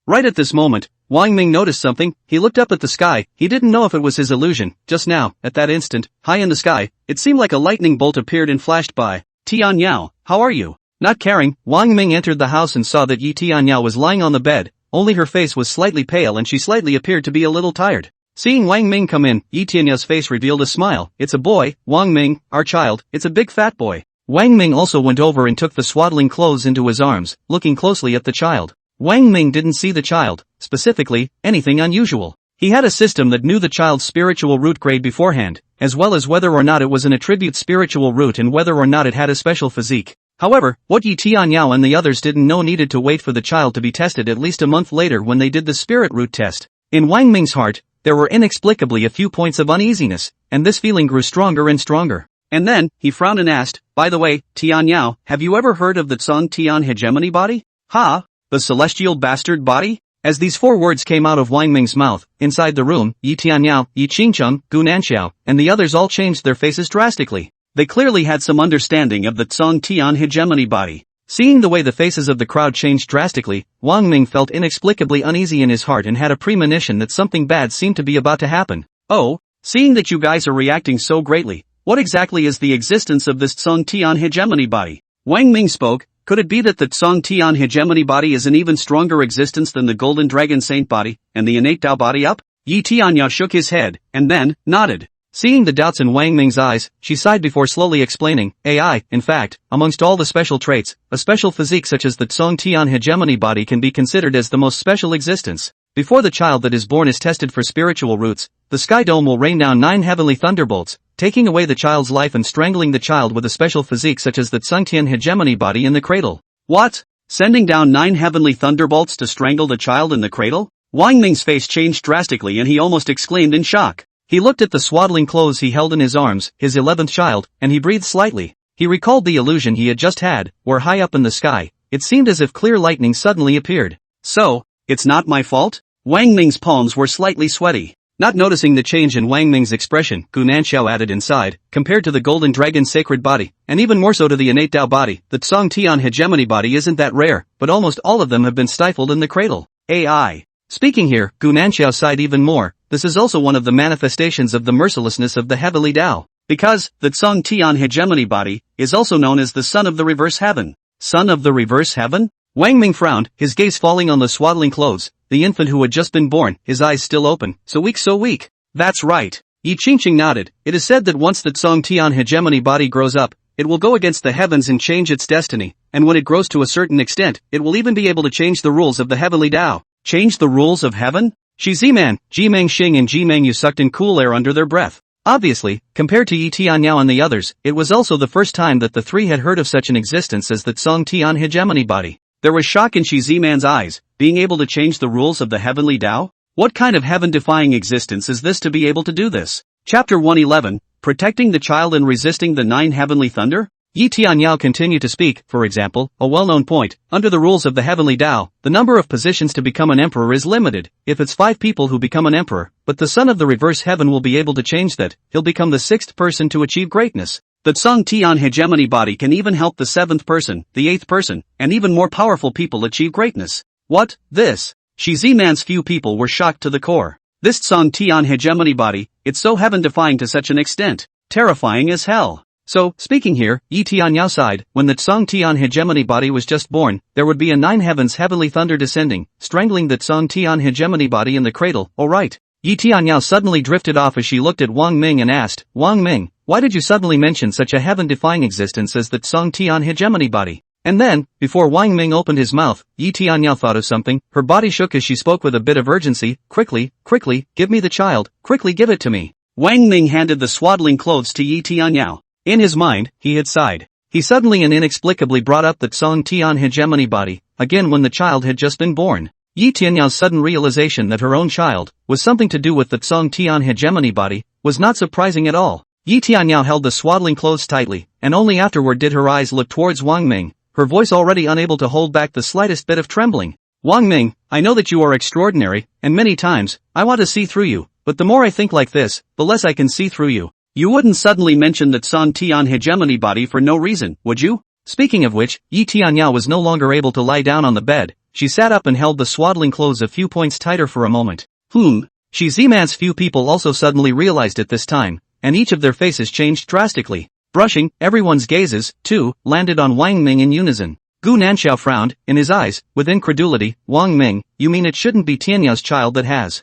Right at this moment, Wang Ming noticed something. He looked up at the sky. He didn't know if it was his illusion. Just now, at that instant, high in the sky, it seemed like a lightning bolt appeared and flashed by. Tianyao, how are you? Not caring, Wang Ming entered the house and saw that Yi Tianyao was lying on the bed. Only her face was slightly pale and she slightly appeared to be a little tired. Seeing Wang Ming come in, Yi Tianyao's face revealed a smile. It's a boy, Wang Ming, our child, it's a big fat boy. Wang Ming also went over and took the swaddling clothes into his arms, looking closely at the child. Wang Ming didn't see the child, specifically, anything unusual. He had a system that knew the child's spiritual root grade beforehand, as well as whether or not it was an attribute spiritual root and whether or not it had a special physique. However, what Yi Tianyao and the others didn't know needed to wait for the child to be tested at least a month later when they did the spirit root test. In Wang Ming's heart, there were inexplicably a few points of uneasiness, and this feeling grew stronger and stronger. And then, he frowned and asked, by the way, Tianyao, have you ever heard of the Tsongtian hegemony body? Ha? The celestial bastard body? As these 4 words came out of Wang Ming's mouth, inside the room, Yi Tianyao, Yi Qingcheng, Gu Nanxiao, and the others all changed their faces drastically. They clearly had some understanding of the Tsongtian hegemony body. Seeing the way the faces of the crowd changed drastically, Wang Ming felt inexplicably uneasy in his heart and had a premonition that something bad seemed to be about to happen. Oh, seeing that you guys are reacting so greatly, what exactly is the existence of this Tsongtian hegemony body? Wang Ming spoke. Could it be that the Tsongtian hegemony body is an even stronger existence than the Golden Dragon Saint body, and the innate Tao body up? Yi Tianyao shook his head, and then, nodded. Seeing the doubts in Wang Ming's eyes, she sighed before slowly explaining, AI, in fact, amongst all the special traits, a special physique such as the Tsongtian hegemony body can be considered as the most special existence. Before the child that is born is tested for spiritual roots, the Sky Dome will rain down 9 heavenly thunderbolts, taking away the child's life and strangling the child with a special physique such as the Tsongtian hegemony body in the cradle. What? Sending down 9 heavenly thunderbolts to strangle the child in the cradle? Wang Ming's face changed drastically and he almost exclaimed in shock. He looked at the swaddling clothes he held in his arms, his 11th child, and he breathed slightly. He recalled the illusion he had just had, where high up in the sky, it seemed as if clear lightning suddenly appeared. So, it's not my fault? Wang Ming's palms were slightly sweaty. Not noticing the change in Wang Ming's expression, Gu Nanxiao added inside, compared to the Golden Dragon's sacred body, and even more so to the innate Tao body, the Tsongtian hegemony body isn't that rare, but almost all of them have been stifled in the cradle. AI. Speaking here, Gu Nanxiao sighed even more. This is also one of the manifestations of the mercilessness of the heavenly Tao. Because, that Song Tian hegemony body, is also known as the son of the reverse heaven. Son of the reverse heaven? Wang Ming frowned, his gaze falling on the swaddling clothes, the infant who had just been born, his eyes still open, so weak. That's right. Yi Qingqing nodded. It is said that once that Song Tian hegemony body grows up, it will go against the heavens and change its destiny, and when it grows to a certain extent, it will even be able to change the rules of the heavenly Tao. Change the rules of heaven? Shi Ziman, Ji Mengxing and Ji Mengyu sucked in cool air under their breath. Obviously, compared to Yi Tianyao and the others, it was also the first time that the three had heard of such an existence as that Song Tian hegemony body. There was shock in Shi Ziman's eyes, being able to change the rules of the heavenly Tao? What kind of heaven-defying existence is this to be able to do this? Chapter 111, Protecting the Child and Resisting the Nine Heavenly Thunder? Yi Tianyao continued to speak. For example, a well-known point, under the rules of the heavenly Tao, the number of positions to become an emperor is limited. If it's 5 people who become an emperor, but the son of the reverse heaven will be able to change that, he'll become the 6th person to achieve greatness. That Song Tian hegemony body can even help the 7th person, the 8th person, and even more powerful people achieve greatness. What? This? Shi Ziman's few people were shocked to the core. This Song Tian hegemony body, it's so heaven-defying to such an extent. Terrifying as hell. So, speaking here, Yi Tianyao sighed, when that Song Tian hegemony body was just born, there would be a 9 heavens heavenly thunder descending, strangling that Song Tian hegemony body in the cradle. Alright. Yi Tianyao suddenly drifted off as she looked at Wang Ming and asked, Wang Ming, why did you suddenly mention such a heaven-defying existence as that Song Tian hegemony body? And then, before Wang Ming opened his mouth, Yi Tianyao thought of something. Her body shook as she spoke with a bit of urgency. Quickly, give me the child, quickly give it to me. Wang Ming handed the swaddling clothes to Yi Tianyao. In his mind, he had sighed. He suddenly and inexplicably brought up that Song Tian hegemony body, again when the child had just been born. Yi Tianyao's sudden realization that her own child was something to do with that Song Tian hegemony body was not surprising at all. Yi Tianyao held the swaddling clothes tightly, and only afterward did her eyes look towards Wang Ming, her voice already unable to hold back the slightest bit of trembling. Wang Ming, I know that you are extraordinary, and many times, I want to see through you, but the more I think like this, the less I can see through you. You wouldn't suddenly mention that Song Tian hegemony body for no reason, would you? Speaking of which, Yi Tianyao was no longer able to lie down on the bed. She sat up and held the swaddling clothes a few points tighter for a moment. Shi Ziman's few people also suddenly realized it this time, and each of their faces changed drastically. Brushing, everyone's gazes, too, landed on Wang Ming in unison. Gu Nanxiao frowned, in his eyes, with incredulity. Wang Ming, you mean it shouldn't be Tianyao's child that has?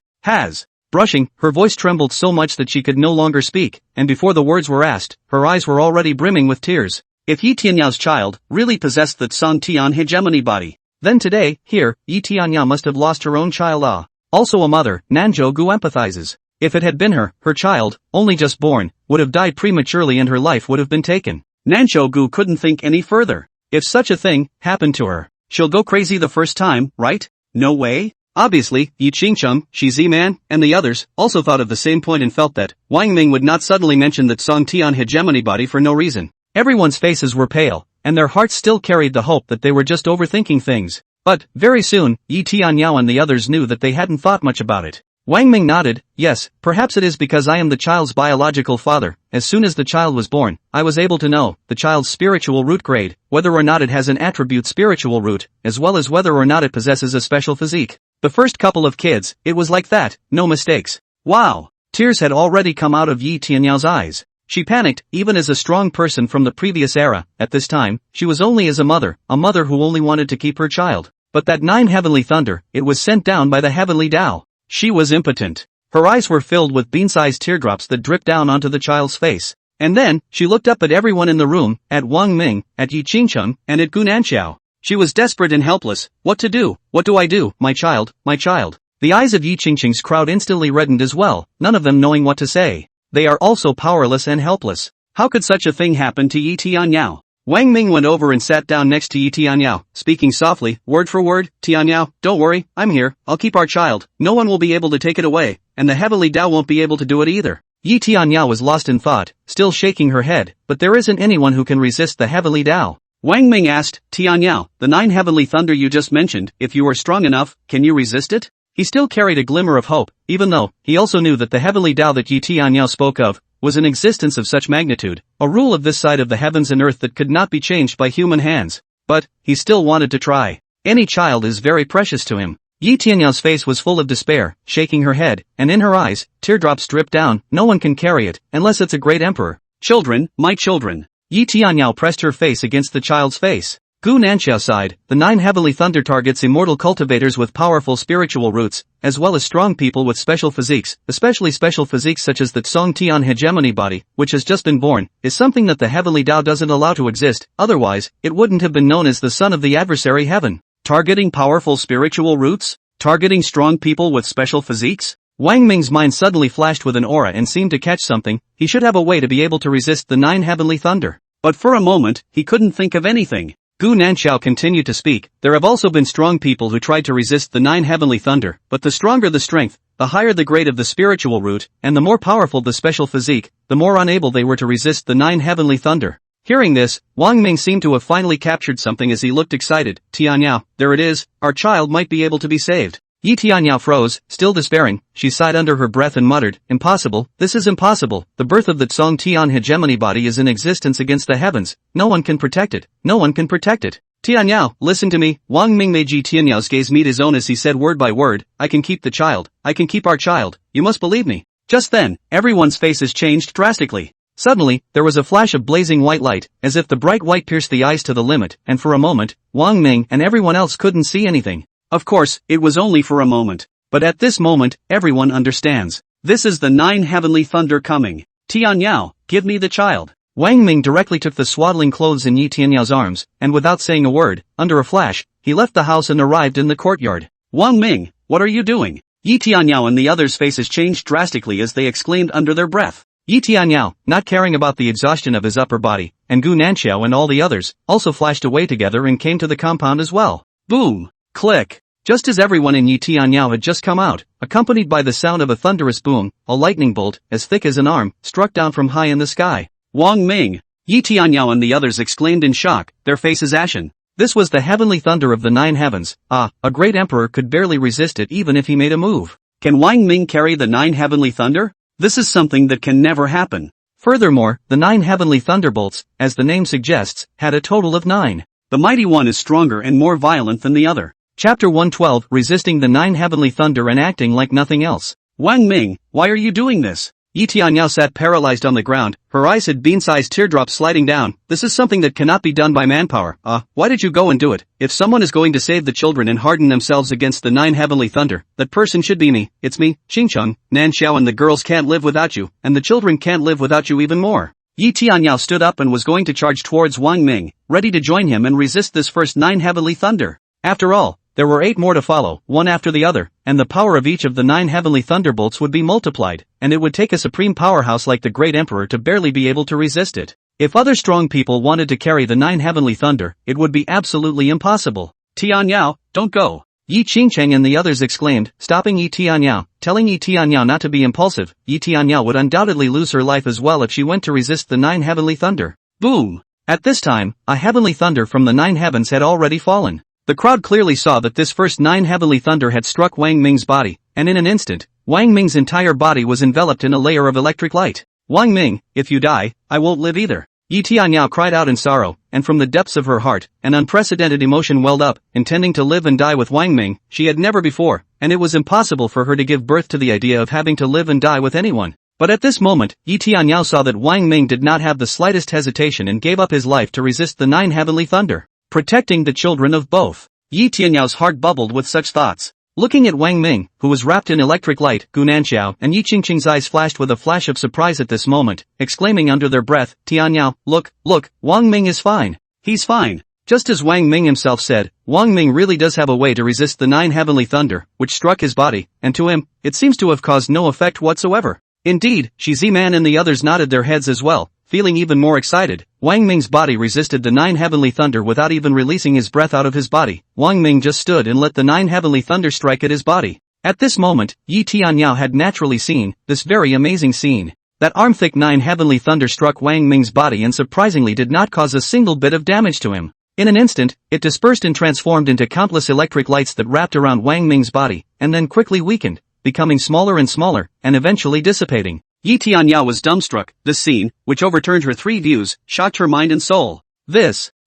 Brushing, her voice trembled so much that she could no longer speak, and before the words were asked, her eyes were already brimming with tears. If Yi Tianyao's child really possessed that Song Tian hegemony body, then today, here, Yi Tianyao must have lost her own child. Also a mother, Nanzhou Gu empathizes. If it had been her child, only just born, would have died prematurely and her life would have been taken. Nanzhou Gu couldn't think any further. If such a thing happened to her, she'll go crazy the first time, right? No way? Obviously, Yi Qingqing, Shi Ziman, and the others also thought of the same point and felt that Wang Ming would not suddenly mention that Song Tian hegemony body for no reason. Everyone's faces were pale, and their hearts still carried the hope that they were just overthinking things. But, very soon, Yi Tianyao and the others knew that they hadn't thought much about it. Wang Ming nodded. Yes, perhaps it is because I am the child's biological father. As soon as the child was born, I was able to know the child's spiritual root grade, whether or not it has an attribute spiritual root, as well as whether or not it possesses a special physique. The first couple of kids, it was like that, no mistakes. Wow! Tears had already come out of Yi Tianyao's eyes. She panicked, even as a strong person from the previous era. At this time, she was only as a mother who only wanted to keep her child. But that 9 heavenly thunder, it was sent down by the heavenly Tao. She was impotent. Her eyes were filled with bean-sized teardrops that dripped down onto the child's face. And then, she looked up at everyone in the room, at Wang Ming, at Yi Qingqing, and at Gu Nanxiao. She was desperate and helpless. What to do? What do I do? My child, my child. The eyes of Yi Qingqing's crowd instantly reddened as well, none of them knowing what to say. They are also powerless and helpless. How could such a thing happen to Yi Tianyao? Wang Ming went over and sat down next to Yi Tianyao, speaking softly, word for word. Tianyao, don't worry, I'm here, I'll keep our child, no one will be able to take it away, and the heavenly Tao won't be able to do it either. Yi Tianyao was lost in thought, still shaking her head, but there isn't anyone who can resist the heavenly Tao. Wang Ming asked, Tianyao, the 9 heavenly thunder you just mentioned, if you are strong enough, can you resist it? He still carried a glimmer of hope, even though he also knew that the heavenly Tao that Yi Tianyao spoke of was an existence of such magnitude, a rule of this side of the heavens and earth that could not be changed by human hands. But he still wanted to try. Any child is very precious to him. Yi Tianyao's face was full of despair, shaking her head, and in her eyes, teardrops dripped down. No one can carry it, unless it's a great emperor. Children, my children. Yi Tianyao pressed her face against the child's face. Gu Nanxiao sighed. The 9 heavenly thunder targets immortal cultivators with powerful spiritual roots, as well as strong people with special physiques, especially special physiques such as the Tsong Tian hegemony body, which has just been born, is something that the heavenly Tao doesn't allow to exist, otherwise, it wouldn't have been known as the son of the adversary heaven. Targeting powerful spiritual roots? Targeting strong people with special physiques? Wang Ming's mind suddenly flashed with an aura and seemed to catch something. He should have a way to be able to resist the 9 heavenly thunder. But for a moment, he couldn't think of anything. Gu Nanxiao continued to speak. There have also been strong people who tried to resist the 9 heavenly thunder, but the stronger the strength, the higher the grade of the spiritual root, and the more powerful the special physique, the more unable they were to resist the 9 heavenly thunder. Hearing this, Wang Ming seemed to have finally captured something as he looked excited. Tianyao, there it is, our child might be able to be saved. Yi Tianyao froze, still despairing. She sighed under her breath and muttered, impossible, this is impossible. The birth of the Tsong Tian hegemony body is in existence against the heavens. No one can protect it. No one can protect it. Tianyao, listen to me. Wang Ming made Yi Tianyao's gaze meet his own as he said word by word, I can keep the child. I can keep our child. You must believe me. Just then, everyone's faces changed drastically. Suddenly, there was a flash of blazing white light, as if the bright white pierced the eyes to the limit, and for a moment, Wang Ming and everyone else couldn't see anything. Of course, it was only for a moment. But at this moment, everyone understands. This is the 9 heavenly thunder coming. Tianyao, give me the child. Wang Ming directly took the swaddling clothes in Yi Tianyao's arms, and without saying a word, under a flash, he left the house and arrived in the courtyard. Wang Ming, what are you doing? Yi Tianyao and the others' faces changed drastically as they exclaimed under their breath. Yi Tianyao, not caring about the exhaustion of his upper body, and Gu Nanxiao and all the others, also flashed away together and came to the compound as well. Boom! Click! Just as everyone in Yi Tianyao had just come out, accompanied by the sound of a thunderous boom, a lightning bolt, as thick as an arm, struck down from high in the sky. Wang Ming! Yi Tianyao and the others exclaimed in shock, their faces ashen. This was the heavenly thunder of the 9 heavens. A great emperor could barely resist it even if he made a move. Can Wang Ming carry the 9 heavenly thunder? This is something that can never happen. Furthermore, the 9 heavenly thunderbolts, as the name suggests, had a total of 9. The mighty one is stronger and more violent than the other. Chapter 112, Resisting the 9 heavenly thunder and acting like nothing else. Wang Ming, why are you doing this? Yi Tianyao sat paralyzed on the ground, her eyes had bean-sized teardrops sliding down. This is something that cannot be done by manpower. Why did you go and do it? If someone is going to save the children and harden themselves against the 9 heavenly thunder, that person should be me. It's me, Xingcheng. Nanxiao and the girls can't live without you, and the children can't live without you even more. Yi Tianyao stood up and was going to charge towards Wang Ming, ready to join him and resist this first 9 heavenly thunder. After all, there were 8 more to follow, one after the other, and the power of each of the 9 heavenly thunderbolts would be multiplied, and it would take a supreme powerhouse like the great emperor to barely be able to resist it. If other strong people wanted to carry the 9 heavenly thunder, it would be absolutely impossible. Tianyao, don't go. Yi Qingcheng and the others exclaimed, stopping Yi Tianyao, telling Yi Tianyao not to be impulsive. Yi Tianyao would undoubtedly lose her life as well if she went to resist the 9 heavenly thunder. Boom! At this time, a heavenly thunder from the 9 heavens had already fallen. The crowd clearly saw that this first 9 heavenly thunder had struck Wang Ming's body, and in an instant, Wang Ming's entire body was enveloped in a layer of electric light. Wang Ming, if you die, I won't live either. Yi Tianyao cried out in sorrow, and from the depths of her heart, an unprecedented emotion welled up, intending to live and die with Wang Ming. She had never before, and it was impossible for her to give birth to the idea of having to live and die with anyone. But at this moment, Yi Tianyao saw that Wang Ming did not have the slightest hesitation and gave up his life to resist the 9 heavenly thunder. Protecting the children of both. Yi Tianyao's heart bubbled with such thoughts. Looking at Wang Ming, who was wrapped in electric light, Gu Nanxiao and Yi Qingcheng's eyes flashed with a flash of surprise at this moment, exclaiming under their breath, Tianyao, look, Wang Ming is fine. He's fine. Just as Wang Ming himself said, Wang Ming really does have a way to resist the 9 heavenly thunder, which struck his body, and to him, it seems to have caused no effect whatsoever. Indeed, Shi Ziman and the others nodded their heads as well. Feeling even more excited, Wang Ming's body resisted the 9 heavenly thunder without even releasing his breath out of his body. Wang Ming just stood and let the 9 heavenly thunder strike at his body. At this moment, Yi Tianyao had naturally seen this very amazing scene. That arm-thick 9 heavenly thunder struck Wang Ming's body and surprisingly did not cause a single bit of damage to him. In an instant, it dispersed and transformed into countless electric lights that wrapped around Wang Ming's body, and then quickly weakened, becoming smaller and smaller, and eventually dissipating. Yi Tianyao was dumbstruck. This scene, which overturned her 3 views, shocked her mind and soul.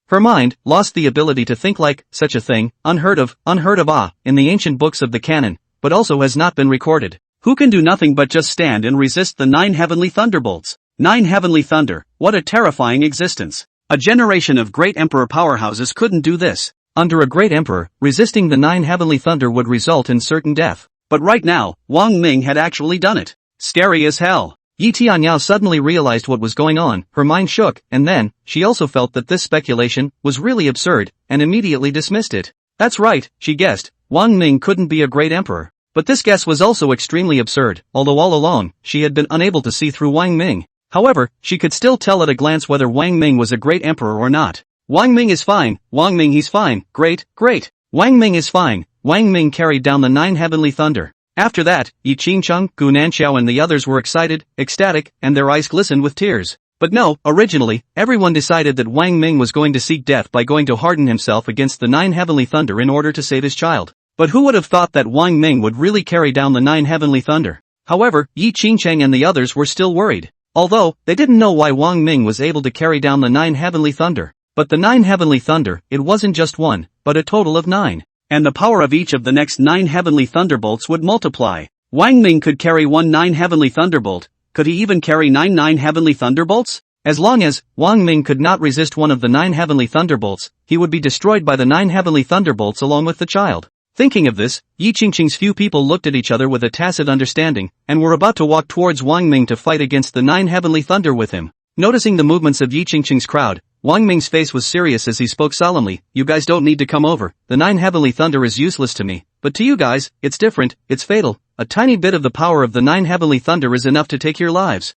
Her mind, lost the ability to think like, such a thing, unheard of, in the ancient books of the canon, but also has not been recorded. Who can do nothing but just stand and resist the 9 heavenly thunderbolts? 9 heavenly thunder, what a terrifying existence. A generation of great emperor powerhouses couldn't do this. Under a great emperor, resisting the 9 heavenly thunder would result in certain death. But right now, Wang Ming had actually done it. Scary as hell. Yi Tianyao suddenly realized what was going on, her mind shook, and then, she also felt that this speculation was really absurd, and immediately dismissed it. That's right, she guessed, Wang Ming couldn't be a great emperor. But this guess was also extremely absurd, although all along, she had been unable to see through Wang Ming. However, she could still tell at a glance whether Wang Ming was a great emperor or not. Wang Ming is fine, Wang Ming he's fine, great, great. Wang Ming is fine, Wang Ming carried down the 9 heavenly thunder. After that, Yi Qingcheng, Gu Nanxiao and the others were excited, ecstatic, and their eyes glistened with tears. But no, originally, everyone decided that Wang Ming was going to seek death by going to harden himself against the 9 heavenly thunder in order to save his child. But who would have thought that Wang Ming would really carry down the 9 heavenly thunder? However, Yi Qingcheng and the others were still worried. Although, they didn't know why Wang Ming was able to carry down the 9 heavenly thunder. But the 9 heavenly thunder, it wasn't just one, but a total of 9. And the power of each of the next 9 heavenly thunderbolts would multiply. Wang Ming could carry 1 9 heavenly thunderbolt. Could he even carry 9 heavenly thunderbolts? As long as Wang Ming could not resist one of the 9 heavenly thunderbolts, he would be destroyed by the 9 heavenly thunderbolts along with the child. Thinking of this, Yi Qingqing's few people looked at each other with a tacit understanding, and were about to walk towards Wang Ming to fight against the 9 heavenly thunder with him. Noticing the movements of Yi Qingqing's crowd, Wang Ming's face was serious as he spoke solemnly, "You guys don't need to come over, the 9 heavenly thunder is useless to me, but to you guys, it's different, it's fatal, a tiny bit of the power of the 9 heavenly thunder is enough to take your lives."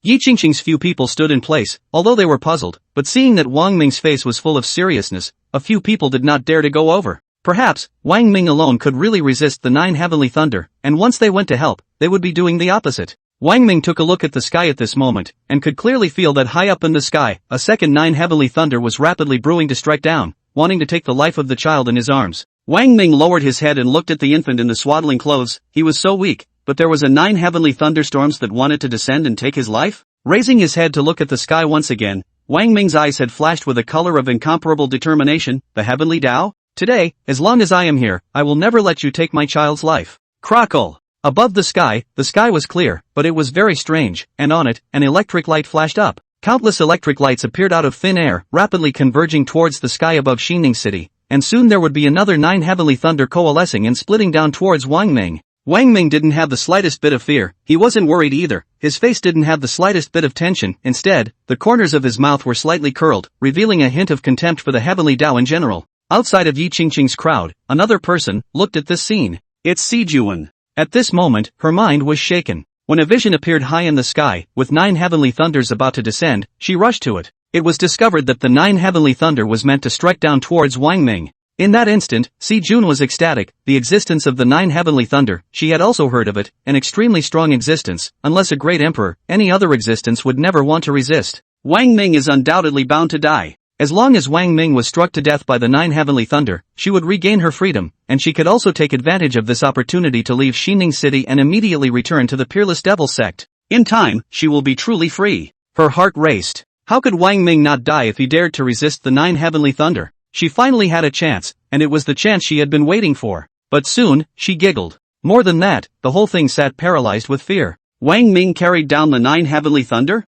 Yi Qingqing's few people stood in place, although they were puzzled, but seeing that Wang Ming's face was full of seriousness, a few people did not dare to go over. Perhaps, Wang Ming alone could really resist the 9 heavenly thunder, and once they went to help, they would be doing the opposite. Wang Ming took a look at the sky at this moment, and could clearly feel that high up in the sky, a second 9 heavenly thunder was rapidly brewing to strike down, wanting to take the life of the child in his arms. Wang Ming lowered his head and looked at the infant in the swaddling clothes. He was so weak, but there was a 9 heavenly thunderstorms that wanted to descend and take his life? Raising his head to look at the sky once again, Wang Ming's eyes had flashed with a color of incomparable determination. The heavenly Tao? Today, as long as I am here, I will never let you take my child's life. Crackle! Above the sky was clear, but it was very strange, and on it, an electric light flashed up. Countless electric lights appeared out of thin air, rapidly converging towards the sky above Xining City, and soon there would be another 9 heavenly thunder coalescing and splitting down towards Wang Ming. Wang Ming didn't have the slightest bit of fear, he wasn't worried either, his face didn't have the slightest bit of tension, instead, the corners of his mouth were slightly curled, revealing a hint of contempt for the heavenly Tao in general. Outside of Yi Qingqing's crowd, another person looked at this scene. It's Si Juan. At this moment, her mind was shaken. When a vision appeared high in the sky, with 9 heavenly thunders about to descend, she rushed to it. It was discovered that the 9 heavenly thunder was meant to strike down towards Wang Ming. In that instant, Si Jun was ecstatic. The existence of the 9 heavenly thunder, she had also heard of it, an extremely strong existence, unless a great emperor, any other existence would never want to resist. Wang Ming is undoubtedly bound to die. As long as Wang Ming was struck to death by the 9 heavenly thunder, she would regain her freedom, and she could also take advantage of this opportunity to leave Xining City and immediately return to the Peerless Devil sect. In time, she will be truly free. Her heart raced. How could Wang Ming not die if he dared to resist the 9 heavenly thunder? She finally had a chance, and it was the chance she had been waiting for. But soon, she giggled. More than that, the whole thing sat paralyzed with fear. Wang Ming carried down the 9 heavenly thunder?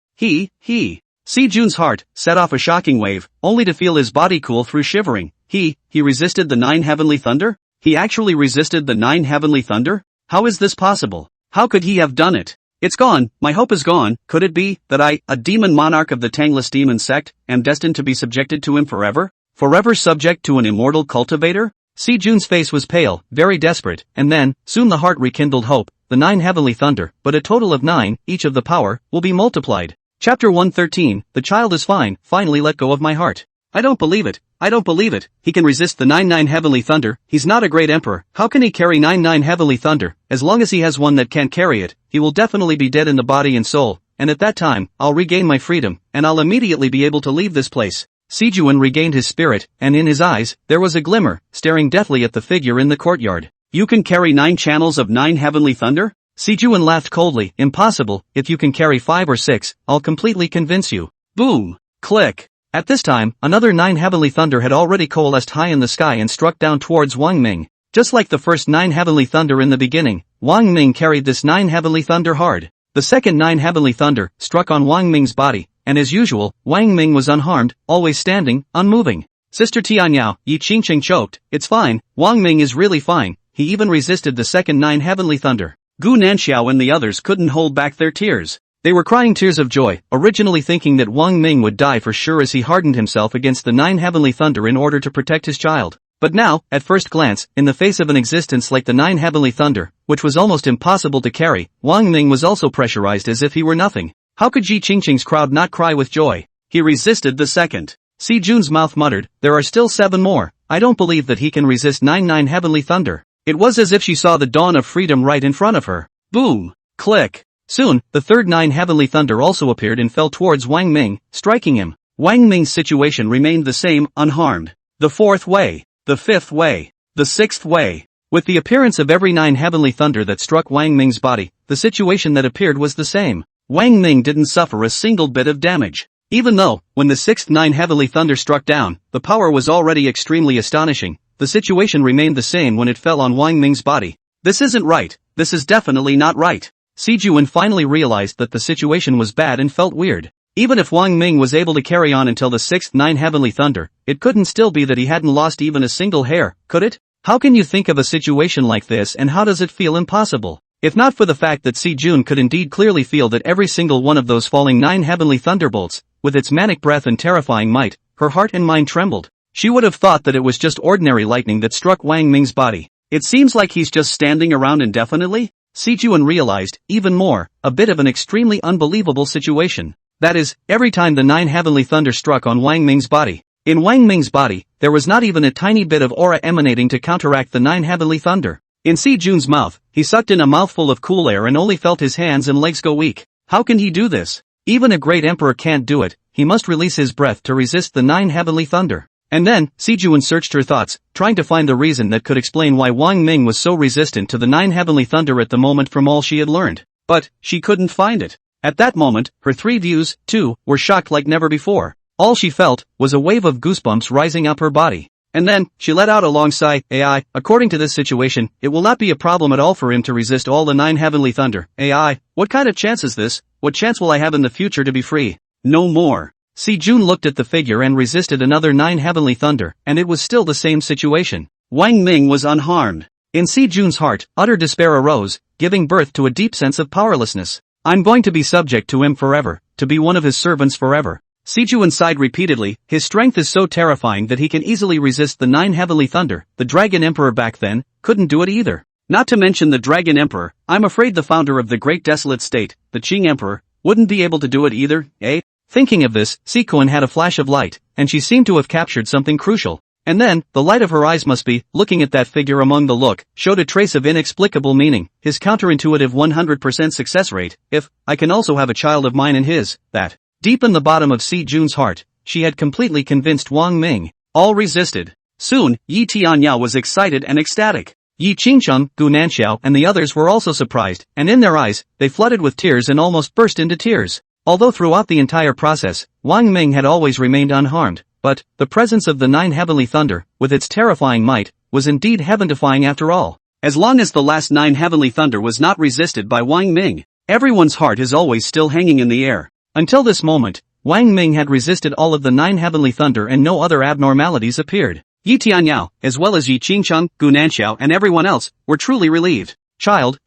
Si Jun's heart set off a shocking wave, only to feel his body cool through shivering. He resisted the 9 heavenly thunder? He actually resisted the 9 heavenly thunder? How is this possible? How could he have done it? It's gone, my hope is gone. Could it be that I, a demon monarch of the Tangless demon sect, am destined to be subjected to him forever? Forever subject to an immortal cultivator? Si Jun's face was pale, very desperate, and then, soon the heart rekindled hope. The 9 heavenly thunder, but a total of 9, each of the power, will be multiplied. Chapter 113, the child is fine, finally let go of my heart. I don't believe it, he can resist the 9 heavenly thunder, he's not a great emperor, how can he carry 9 heavenly thunder? As long as he has one that can't carry it, he will definitely be dead in the body and soul, and at that time, I'll regain my freedom, and I'll immediately be able to leave this place. Sijuan regained his spirit, and in his eyes, there was a glimmer, staring deathly at the figure in the courtyard. You can carry 9 channels of 9 heavenly thunder? Sijuan laughed coldly. Impossible, if you can carry 5 or 6, I'll completely convince you. Boom! Click! At this time, another 9 heavenly thunder had already coalesced high in the sky and struck down towards Wang Ming. Just like the first 9 heavenly thunder in the beginning, Wang Ming carried this 9 heavenly thunder hard. The second 9 heavenly thunder struck on Wang Ming's body, and as usual, Wang Ming was unharmed, always standing, unmoving. Sister Tianyao, Yi Qingqing choked, "It's fine, Wang Ming is really fine." He even resisted the second 9 heavenly thunder. Gu Nanxiao and the others couldn't hold back their tears. They were crying tears of joy, originally thinking that Wang Ming would die for sure as he hardened himself against the 9 heavenly thunder in order to protect his child. But now, at first glance, in the face of an existence like the 9 heavenly thunder, which was almost impossible to carry, Wang Ming was also pressurized as if he were nothing. How could Yi Qingqing's crowd not cry with joy? He resisted the second. Si Jun's mouth muttered, "There are still 7 more, I don't believe that he can resist 9 heavenly thunder." It was as if she saw the dawn of freedom right in front of her. Boom! Click! Soon, the third 9 heavenly thunder also appeared and fell towards Wang Ming, striking him. Wang Ming's situation remained the same, unharmed. The 4th way. The 5th way. The 6th way. With the appearance of every 9 heavenly thunder that struck Wang Ming's body, the situation that appeared was the same. Wang Ming didn't suffer a single bit of damage. Even though, when the 6th 9 heavenly thunder struck down, the power was already extremely astonishing, the situation remained the same when it fell on Wang Ming's body. This isn't right. This is definitely not right. Si Juan finally realized that the situation was bad and felt weird. Even if Wang Ming was able to carry on until the 6th 9 heavenly thunder, it couldn't still be that he hadn't lost even a single hair, could it? How can you think of a situation like this and how does it feel impossible? If not for the fact that Si Jun could indeed clearly feel that every single one of those falling 9 heavenly thunderbolts, with its manic breath and terrifying might, her heart and mind trembled. She would have thought that it was just ordinary lightning that struck Wang Ming's body. It seems like he's just standing around indefinitely? Si Juan realized, even more, a bit of an extremely unbelievable situation. That is, every time the 9 heavenly thunder struck on Wang Ming's body. In Wang Ming's body, there was not even a tiny bit of aura emanating to counteract the 9 heavenly thunder. In Si Jun's mouth, he sucked in a mouthful of cool air and only felt his hands and legs go weak. How can he do this? Even a great emperor can't do it, he must release his breath to resist the 9 heavenly thunder. And then, Si Juan searched her thoughts, trying to find the reason that could explain why Wang Ming was so resistant to the 9 heavenly thunder at the moment from all she had learned. But, she couldn't find it. At that moment, her 3 views, too, were shocked like never before. All she felt was a wave of goosebumps rising up her body. And then, she let out a long sigh. AI, according to this situation, it will not be a problem at all for him to resist all the 9 heavenly thunder. AI, what kind of chance is this? What chance will I have in the future to be free? No more. Si Jun looked at the figure and resisted another 9 heavenly thunder, and it was still the same situation. Wang Ming was unharmed. In Si Jun's heart, utter despair arose, giving birth to a deep sense of powerlessness. I'm going to be subject to him forever, to be one of his servants forever. Si Juan sighed repeatedly, his strength is so terrifying that he can easily resist the 9 heavenly thunder. The Dragon Emperor back then couldn't do it either. Not to mention the Dragon Emperor, I'm afraid the founder of the Great Desolate State, the Qing Emperor, wouldn't be able to do it either, eh? Thinking of this, Si Kuan had a flash of light, and she seemed to have captured something crucial. And then, the light of her eyes must be, looking at that figure among the look, showed a trace of inexplicable meaning, his counterintuitive 100% success rate. If I can also have a child of mine and his, that. Deep in the bottom of Si Jun's heart, she had completely convinced Wang Ming. All resisted. Soon, Yi Tianyao was excited and ecstatic. Yi Qingqing, Gu Nanxiao and the others were also surprised, and in their eyes, they flooded with tears and almost burst into tears. Although throughout the entire process, Wang Ming had always remained unharmed, but, the presence of the 9 heavenly thunder, with its terrifying might, was indeed heaven-defying after all. As long as the last 9 heavenly thunder was not resisted by Wang Ming, everyone's heart is always still hanging in the air. Until this moment, Wang Ming had resisted all of the 9 heavenly thunder and no other abnormalities appeared. Yi Tianyao, as well as Yi Qingqing, Gu Nanxiao and everyone else, were truly relieved. Child,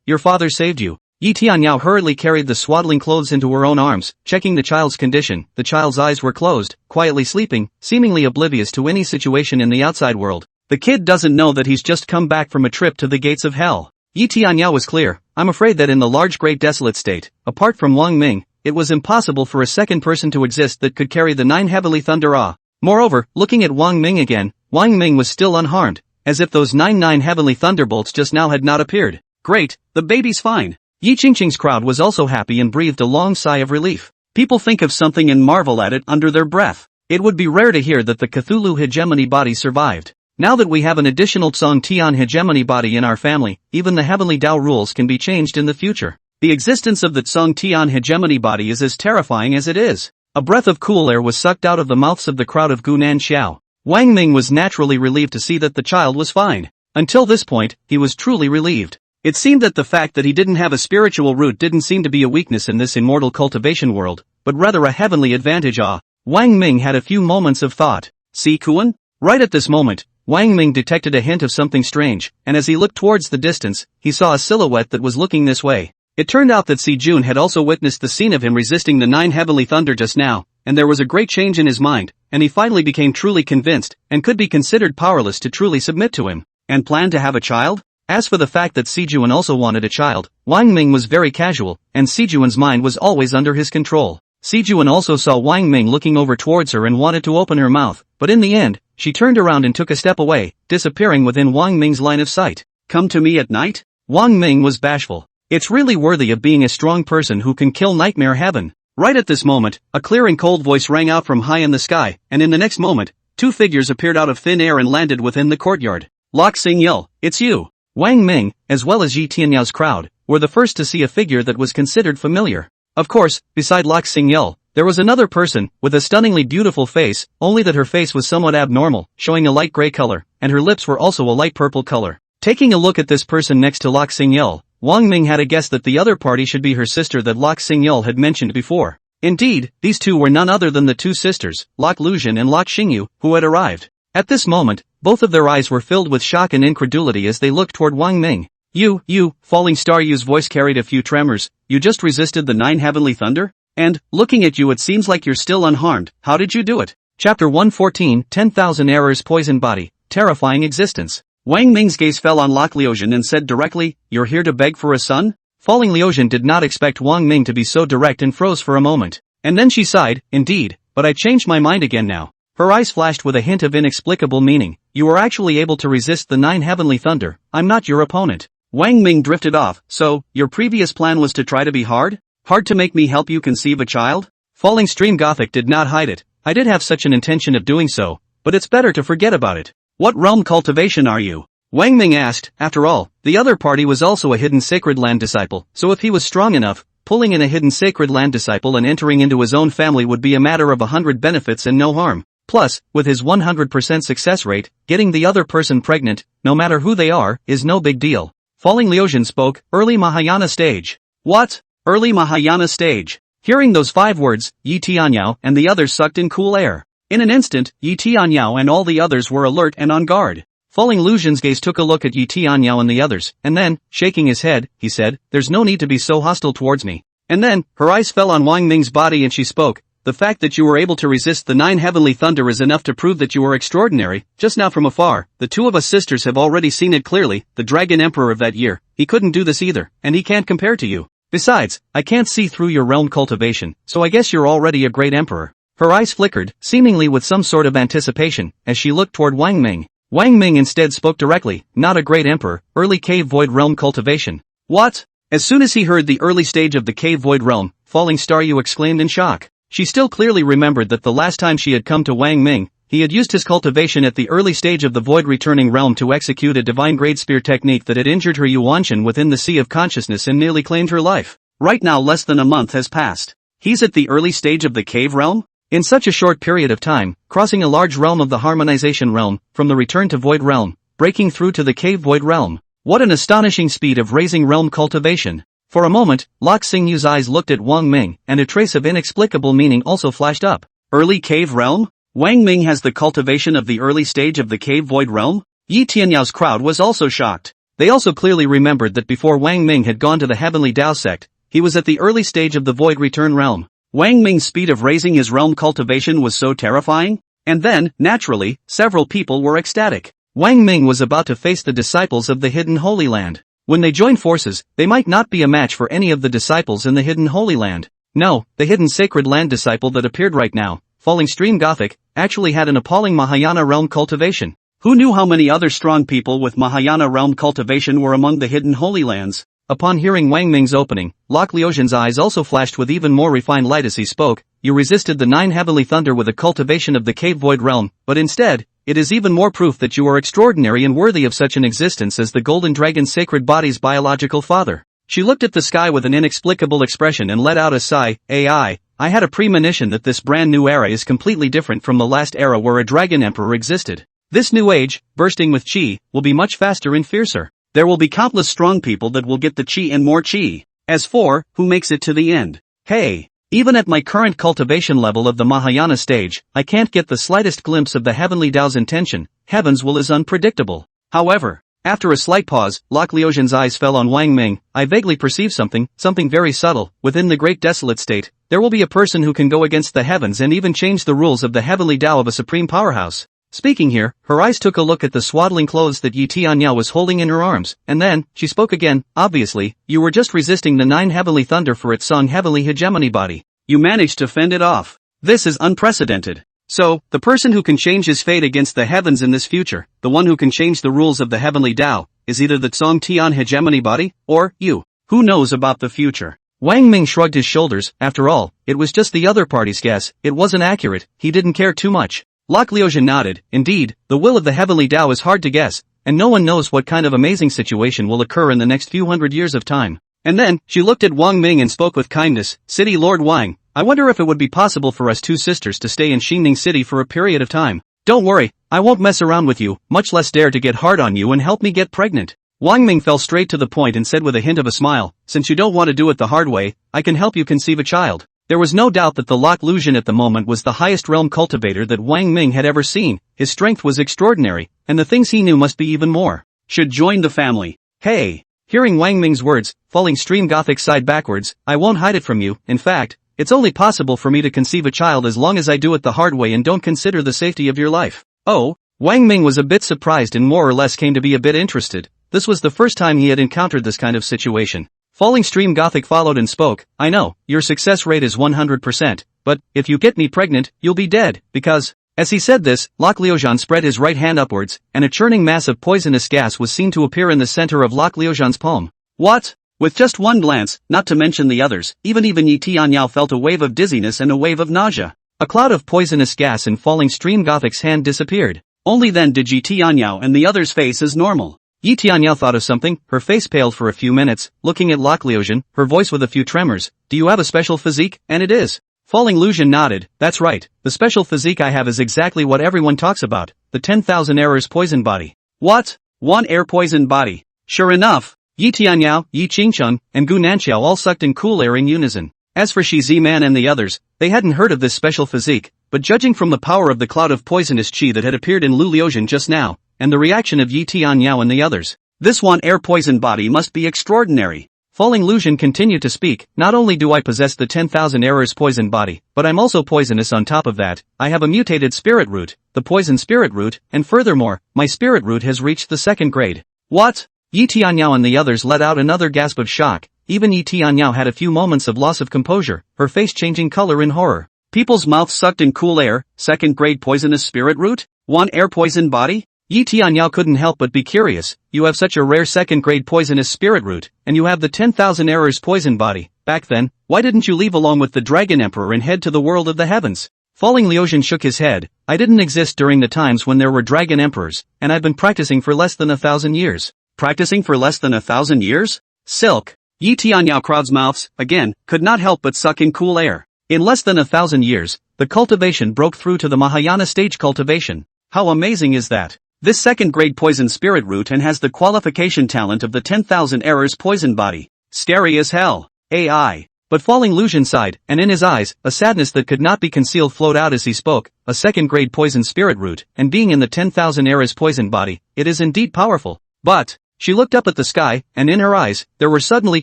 your father saved you. Yi Tianyao hurriedly carried the swaddling clothes into her own arms, checking the child's condition. The child's eyes were closed, quietly sleeping, seemingly oblivious to any situation in the outside world. The kid doesn't know that he's just come back from a trip to the gates of hell. Yi Tianyao was clear. I'm afraid that in the large great desolate state, apart from Wang Ming, it was impossible for a second person to exist that could carry the 9 heavenly thunder awe. Moreover, looking at Wang Ming again, Wang Ming was still unharmed, as if those 9 heavenly thunderbolts just now had not appeared. Great, the baby's fine. Yi Qingqing's crowd was also happy and breathed a long sigh of relief. People think of something and marvel at it under their breath. It would be rare to hear that the Cthulhu hegemony body survived. Now that we have an additional Tsong Tian hegemony body in our family, even the heavenly Tao rules can be changed in the future. The existence of the Tsong Tian hegemony body is as terrifying as it is. A breath of cool air was sucked out of the mouths of the crowd of Gu Nanxiao. Wang Ming was naturally relieved to see that the child was fine. Until this point, he was truly relieved. It seemed that the fact that he didn't have a spiritual root didn't seem to be a weakness in this immortal cultivation world, but rather a heavenly advantage. Wang Ming had a few moments of thought. See Kuan? Right at this moment, Wang Ming detected a hint of something strange, and as he looked towards the distance, he saw a silhouette that was looking this way. It turned out that Si Jun had also witnessed the scene of him resisting the 9 heavenly thunder just now, and there was a great change in his mind, and he finally became truly convinced, and could be considered powerless to truly submit to him, and planned to have a child? As for the fact that Si Jun also wanted a child, Wang Ming was very casual, and Si Jun's mind was always under his control. Si Jun also saw Wang Ming looking over towards her and wanted to open her mouth, but in the end, she turned around and took a step away, disappearing within Wang Ming's line of sight. Come to me at night? Wang Ming was bashful. It's really worthy of being a strong person who can kill nightmare heaven. Right at this moment, a clear and cold voice rang out from high in the sky, and in the next moment, 2 figures appeared out of thin air and landed within the courtyard. Lok Xingyel, it's you. Wang Ming, as well as Yi Tianyao crowd, were the first to see a figure that was considered familiar. Of course, beside Lok Xingyel, there was another person, with a stunningly beautiful face, only that her face was somewhat abnormal, showing a light gray color, and her lips were also a light purple color. Taking a look at this person next to Lok Xingyel, Wang Ming had a guess that the other party should be her sister that Lok Xingyel had mentioned before. Indeed, these two were none other than the 2 sisters, Lok Luzhen and Lok Xingyu, who had arrived. At this moment, both of their eyes were filled with shock and incredulity as they looked toward Wang Ming. You, Falling Star Yu's voice carried a few tremors, you just resisted the 9 heavenly thunder? And, looking at you it seems like you're still unharmed, how did you do it? Chapter 114, 10,000 Errors Poison Body, Terrifying Existence. Wang Ming's gaze fell on Lok Liuzhen and said directly, you're here to beg for a son? Falling Liuzhen did not expect Wang Ming to be so direct and froze for a moment. And then she sighed, indeed, but I changed my mind again now. Her eyes flashed with a hint of inexplicable meaning. You were actually able to resist the 9 heavenly thunder, I'm not your opponent. Wang Ming drifted off, so, your previous plan was to try to be hard? Hard to make me help you conceive a child? Falling Stream Gothic did not hide it. I did have such an intention of doing so, but it's better to forget about it. What realm cultivation are you? Wang Ming asked. After all, the other party was also a hidden sacred land disciple, so if he was strong enough, pulling in a hidden sacred land disciple and entering into his own family would be a matter of 100 benefits and no harm. Plus, with his 100% success rate, getting the other person pregnant, no matter who they are, is no big deal. Falling Liuzhen spoke, early Mahayana stage. What? Early Mahayana stage. Hearing those 5 words, Yi Tianyao and the others sucked in cool air. In an instant, Yi Tianyao and all the others were alert and on guard. Falling Liuzhen's gaze took a look at Yi Tianyao and the others, and then, shaking his head, he said, there's no need to be so hostile towards me. And then, her eyes fell on Wang Ming's body and she spoke, the fact that you were able to resist the 9 heavenly thunder is enough to prove that you are extraordinary. Just now from afar, the 2 of us sisters have already seen it clearly, the Dragon Emperor of that year, he couldn't do this either, and he can't compare to you. Besides, I can't see through your realm cultivation, so I guess you're already a great emperor. Her eyes flickered, seemingly with some sort of anticipation, as she looked toward Wang Ming. Wang Ming instead spoke directly, not a great emperor, early cave void realm cultivation. What? As soon as he heard the early stage of the cave void realm, Falling Star Yu exclaimed in shock. She still clearly remembered that the last time she had come to Wang Ming, he had used his cultivation at the early stage of the void returning realm to execute a divine grade spear technique that had injured her Yuanshan within the sea of consciousness and nearly claimed her life. Right now less than a month has passed. He's at the early stage of the cave realm? In such a short period of time, crossing a large realm of the harmonization realm, from the return to void realm, breaking through to the cave void realm. What an astonishing speed of raising realm cultivation. For a moment, Lok Xingyu's eyes looked at Wang Ming, and a trace of inexplicable meaning also flashed up. Early cave realm? Wang Ming has the cultivation of the early stage of the cave void realm? Yi Tianyao's crowd was also shocked. They also clearly remembered that before Wang Ming had gone to the Heavenly Dao sect, he was at the early stage of the void return realm. Wang Ming's speed of raising his realm cultivation was so terrifying? And then, naturally, several people were ecstatic. Wang Ming was about to face the disciples of the Hidden Holy Land. When they joined forces, they might not be a match for any of the disciples in the Hidden Holy Land. No, the Hidden Sacred Land disciple that appeared right now, Falling Stream Gothic, actually had an appalling Mahayana realm cultivation. Who knew how many other strong people with Mahayana realm cultivation were among the Hidden Holy Lands? Upon hearing Wang Ming's opening, Lok Liuzhen's eyes also flashed with even more refined light as he spoke. You resisted the 9 heavenly thunder with a cultivation of the cave void realm, but instead, it is even more proof that you are extraordinary and worthy of such an existence as the Golden Dragon's sacred body's biological father. She looked at the sky with an inexplicable expression and let out a sigh. I had a premonition that this brand new era is completely different from the last era where a dragon emperor existed. This new age, bursting with chi, will be much faster and fiercer. There will be countless strong people that will get the chi and more chi. As for who makes it to the end. Hey, even at my current cultivation level of the Mahayana stage, I can't get the slightest glimpse of the heavenly Tao's intention. Heaven's will is unpredictable. However, after a slight pause, Lok Liuzhen's eyes fell on Wang Ming. I vaguely perceive something very subtle. Within the great desolate state, there will be a person who can go against the heavens and even change the rules of the heavenly Tao of a supreme powerhouse. Speaking here, her eyes took a look at the swaddling clothes that Yi Tianyao was holding in her arms, and then, she spoke again. Obviously, you were just resisting the 9 heavenly thunder for its song Heavenly Hegemony body. You managed to fend it off. This is unprecedented. So, the person who can change his fate against the heavens in this future, the one who can change the rules of the heavenly Tao, is either the Tsong Tian hegemony body, or you. Who knows about the future? Wang Ming shrugged his shoulders. After all, it was just the other party's guess. It wasn't accurate. He didn't care too much. Lok Liuzhen nodded. Indeed, the will of the heavenly Tao is hard to guess, and no one knows what kind of amazing situation will occur in the next few hundred years of time. And then, she looked at Wang Ming and spoke with kindness. City Lord Wang, I wonder if it would be possible for us 2 sisters to stay in Xingning City for a period of time. Don't worry, I won't mess around with you, much less dare to get hard on you and help me get pregnant. Wang Ming fell straight to the point and said with a hint of a smile, since you don't want to do it the hard way, I can help you conceive a child. There was no doubt that the Lok Liuzhen at the moment was the highest realm cultivator that Wang Ming had ever seen. His strength was extraordinary, and the things he knew must be even more. Should join the family. Hey! Hearing Wang Ming's words, Falling Stream Gothic sighed backwards. I won't hide it from you. In fact, it's only possible for me to conceive a child as long as I do it the hard way and don't consider the safety of your life. Oh? Wang Ming was a bit surprised and more or less came to be a bit interested. This was the first time he had encountered this kind of situation. Falling Stream Gothic followed and spoke, I know, your success rate is 100%, but, if you get me pregnant, you'll be dead, because... As he said this, Lok Liuzhen spread his right hand upwards, and a churning mass of poisonous gas was seen to appear in the center of Lok Liuzhen's palm. What? With just one glance, not to mention the others, even Yi Tianyao felt a wave of dizziness and a wave of nausea. A cloud of poisonous gas in Falling Stream Gothic's hand disappeared. Only then did Yi Tianyao and the others' face as normal. Yi Tianyao thought of something, her face paled for a few minutes, looking at Lok Liuzhen, her voice with a few tremors. Do you have a special physique? And it is. Falling Liuzhen nodded. That's right, the special physique I have is exactly what everyone talks about, the 10,000 errors poison body. What? 1 air poison body. Sure enough, Yi Tianyao, Yi Qingcheng, and Gu Nanqiao all sucked in cool air in unison. As for Shi Ziman and the others, they hadn't heard of this special physique, but judging from the power of the cloud of poisonous qi that had appeared in Lu Liuzhen just now, and the reaction of Yi Tianyao and the others, this 1 air poison body must be extraordinary. Falling Liuzhen continued to speak, not only do I possess the 10,000 errors poison body, but I'm also poisonous on top of that. I have a mutated spirit root, the poison spirit root, and furthermore, my spirit root has reached the 2nd grade. What? Yi Tianyao and the others let out another gasp of shock. Even Yi Tianyao had a few moments of loss of composure, her face changing color in horror. People's mouths sucked in cool air, 2nd grade poisonous spirit root? 1 air poison body? Yi Tianyao couldn't help but be curious. You have such a rare 2nd grade poisonous spirit root, and you have the 10,000 errors poison body. Back then, why didn't you leave along with the Dragon Emperor and head to the world of the heavens? Falling Liuzhen shook his head. I didn't exist during the times when there were Dragon Emperors, and I've been practicing for less than 1,000 years. Practicing for less than 1,000 years? Silk. Yi Tianyao crowd's mouths, again, could not help but suck in cool air. In less than 1,000 years, the cultivation broke through to the Mahayana stage cultivation. How amazing is that? This 2nd grade poison spirit root and has the qualification talent of the 10,000 errors poison body. Scary as hell. AI. But Falling Liuzhen sighed, and in his eyes, a sadness that could not be concealed flowed out as he spoke. A 2nd grade poison spirit root, and being in the 10,000 errors poison body, it is indeed powerful. But, she looked up at the sky, and in her eyes, there were suddenly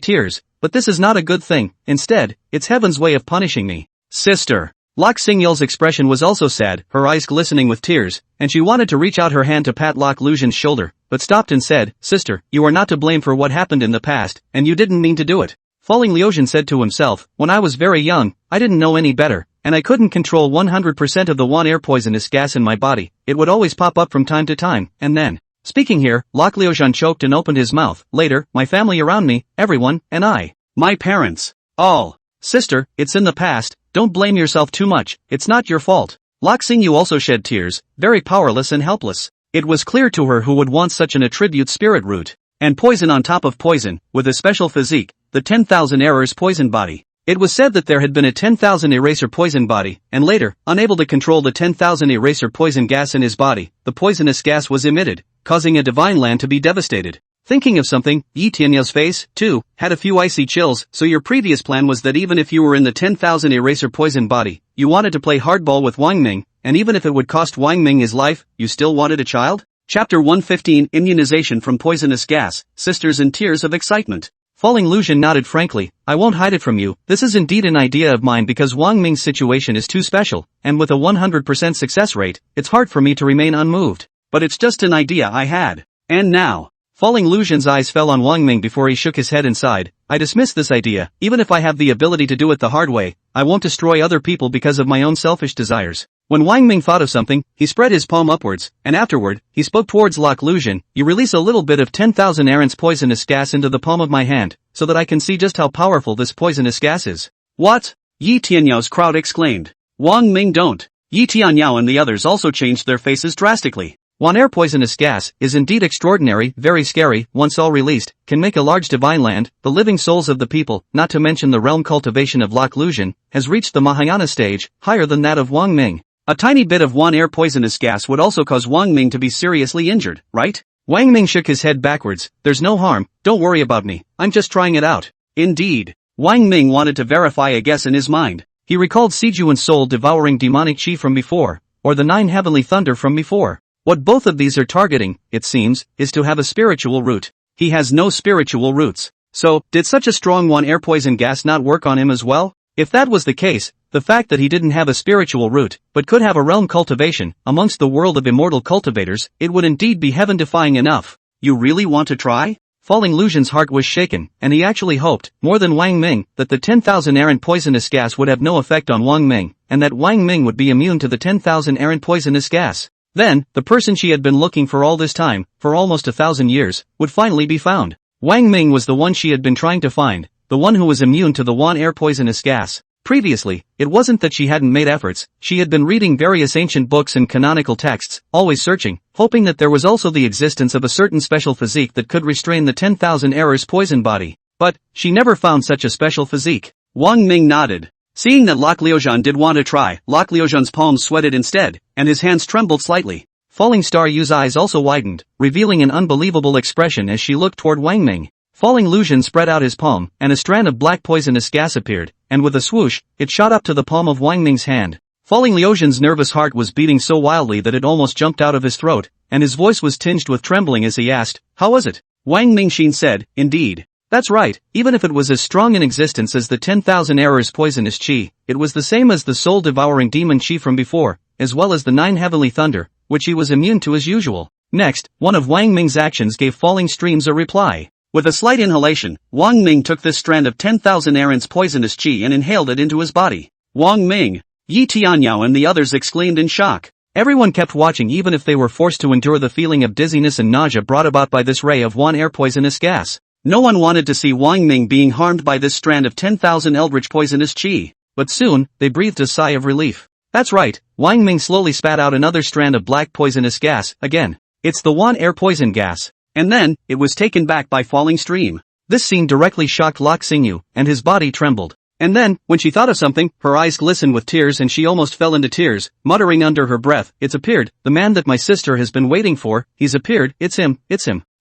tears. But this is not a good thing. Instead, it's heaven's way of punishing me. Sister. Lok Xingyel's expression was also sad, her eyes glistening with tears, and she wanted to reach out her hand to pat Lok Liuzhen's shoulder, but stopped and said, Sister, you are not to blame for what happened in the past, and you didn't mean to do it. Falling Liuzhen said to himself, when I was very young, I didn't know any better, and I couldn't control 100% of the 1 air poisonous gas in my body. It would always pop up from time to time, and then. Speaking here, Lok Liuzhen choked and opened his mouth. Later, my family around me, everyone, and I. My parents. All. Sister, it's in the past, don't blame yourself too much, it's not your fault. Lok Xingyu also shed tears, very powerless and helpless. It was clear to her who would want such an attribute spirit root. And poison on top of poison, with a special physique, the 10,000 errors poison body. It was said that there had been a 10,000 eraser poison body, and later, unable to control the 10,000 eraser poison gas in his body, the poisonous gas was emitted, causing a divine land to be devastated. Thinking of something, Yi Tianyao's face, too, had a few icy chills. So your previous plan was that even if you were in the 10,000 eraser poison body, you wanted to play hardball with Wang Ming, and even if it would cost Wang Ming his life, you still wanted a child? Chapter 115 Immunization from Poisonous Gas, Sisters in Tears of Excitement. Falling Lucian nodded frankly, I won't hide it from you, this is indeed an idea of mine because Wang Ming's situation is too special, and with a 100% success rate, it's hard for me to remain unmoved. But it's just an idea I had. And now. Falling Lucian's eyes fell on Wang Ming before he shook his head and sighed, I dismiss this idea, even if I have the ability to do it the hard way, I won't destroy other people because of my own selfish desires. When Wang Ming thought of something, he spread his palm upwards, and afterward, he spoke towards Locke Lucian, you release a little bit of 10,000 errands poisonous gas into the palm of my hand, so that I can see just how powerful this poisonous gas is. What? Yi Tianyao's crowd exclaimed. Wang Ming don't. Yi Tianyao and the others also changed their faces drastically. Air poisonous gas is indeed extraordinary, very scary, once all released, can make a large divine land, the living souls of the people, not to mention the realm cultivation of Locke Lucian, has reached the Mahayana stage, higher than that of Wang Ming. A tiny bit of air poisonous gas would also cause Wang Ming to be seriously injured, right? Wang Ming shook his head backwards, there's no harm, don't worry about me, I'm just trying it out. Indeed. Wang Ming wanted to verify a guess in his mind. He recalled Sijuan's soul devouring demonic chi from before, or the 9 heavenly thunder from before. What both of these are targeting, it seems, is to have a spiritual root. He has no spiritual roots. So, did such a strong air poison gas not work on him as well? If that was the case, the fact that he didn't have a spiritual root, but could have a realm cultivation, amongst the world of immortal cultivators, it would indeed be heaven-defying enough. You really want to try? Falling Lucian's heart was shaken, and he actually hoped, more than Wang Ming, that the 10,000 errant poisonous gas would have no effect on Wang Ming, and that Wang Ming would be immune to the 10,000 errant poisonous gas. Then, the person she had been looking for all this time, for almost 1,000 years, would finally be found. Wang Ming was the one she had been trying to find, the one who was immune to the air poisonous gas. Previously, it wasn't that she hadn't made efforts, she had been reading various ancient books and canonical texts, always searching, hoping that there was also the existence of a certain special physique that could restrain the 10,000 errors poison body. But, she never found such a special physique. Wang Ming nodded. Seeing that Locke Liujian did want to try, Locke Liujian's palms sweated instead, and his hands trembled slightly. Falling Star Yu's eyes also widened, revealing an unbelievable expression as she looked toward Wang Ming. Falling Lucian spread out his palm, and a strand of black poisonous gas appeared, and with a swoosh, it shot up to the palm of Wang Ming's hand. Falling Liujian's nervous heart was beating so wildly that it almost jumped out of his throat, and his voice was tinged with trembling as he asked, how was it? Wang Mingxin said, indeed. That's right, even if it was as strong in existence as the 10,000 errors poisonous chi, it was the same as the soul-devouring demon chi from before, as well as the 9 heavenly thunder, which he was immune to as usual. Next, one of Wang Ming's actions gave Falling Streams a reply. With a slight inhalation, Wang Ming took this strand of 10,000 errants poisonous chi and inhaled it into his body. Wang Ming! Yi Tianyao and the others exclaimed in shock. Everyone kept watching even if they were forced to endure the feeling of dizziness and nausea brought about by this ray of air poisonous gas. No one wanted to see Wang Ming being harmed by this strand of 10,000 eldritch poisonous chi. But soon, they breathed a sigh of relief. That's right, Wang Ming slowly spat out another strand of black poisonous gas, again. It's the air poison gas. And then, it was taken back by Falling Stream. This scene directly shocked Locke Xingyu, and his body trembled. And then, when she thought of something, her eyes glistened with tears and she almost fell into tears, muttering under her breath, it's appeared, the man that my sister has been waiting for, he's appeared, it's him.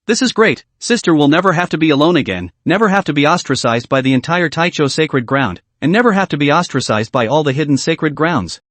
This is great, sister will never have to be alone again, never have to be ostracized by the entire Taicho sacred ground, and never have to be ostracized by all the hidden sacred grounds.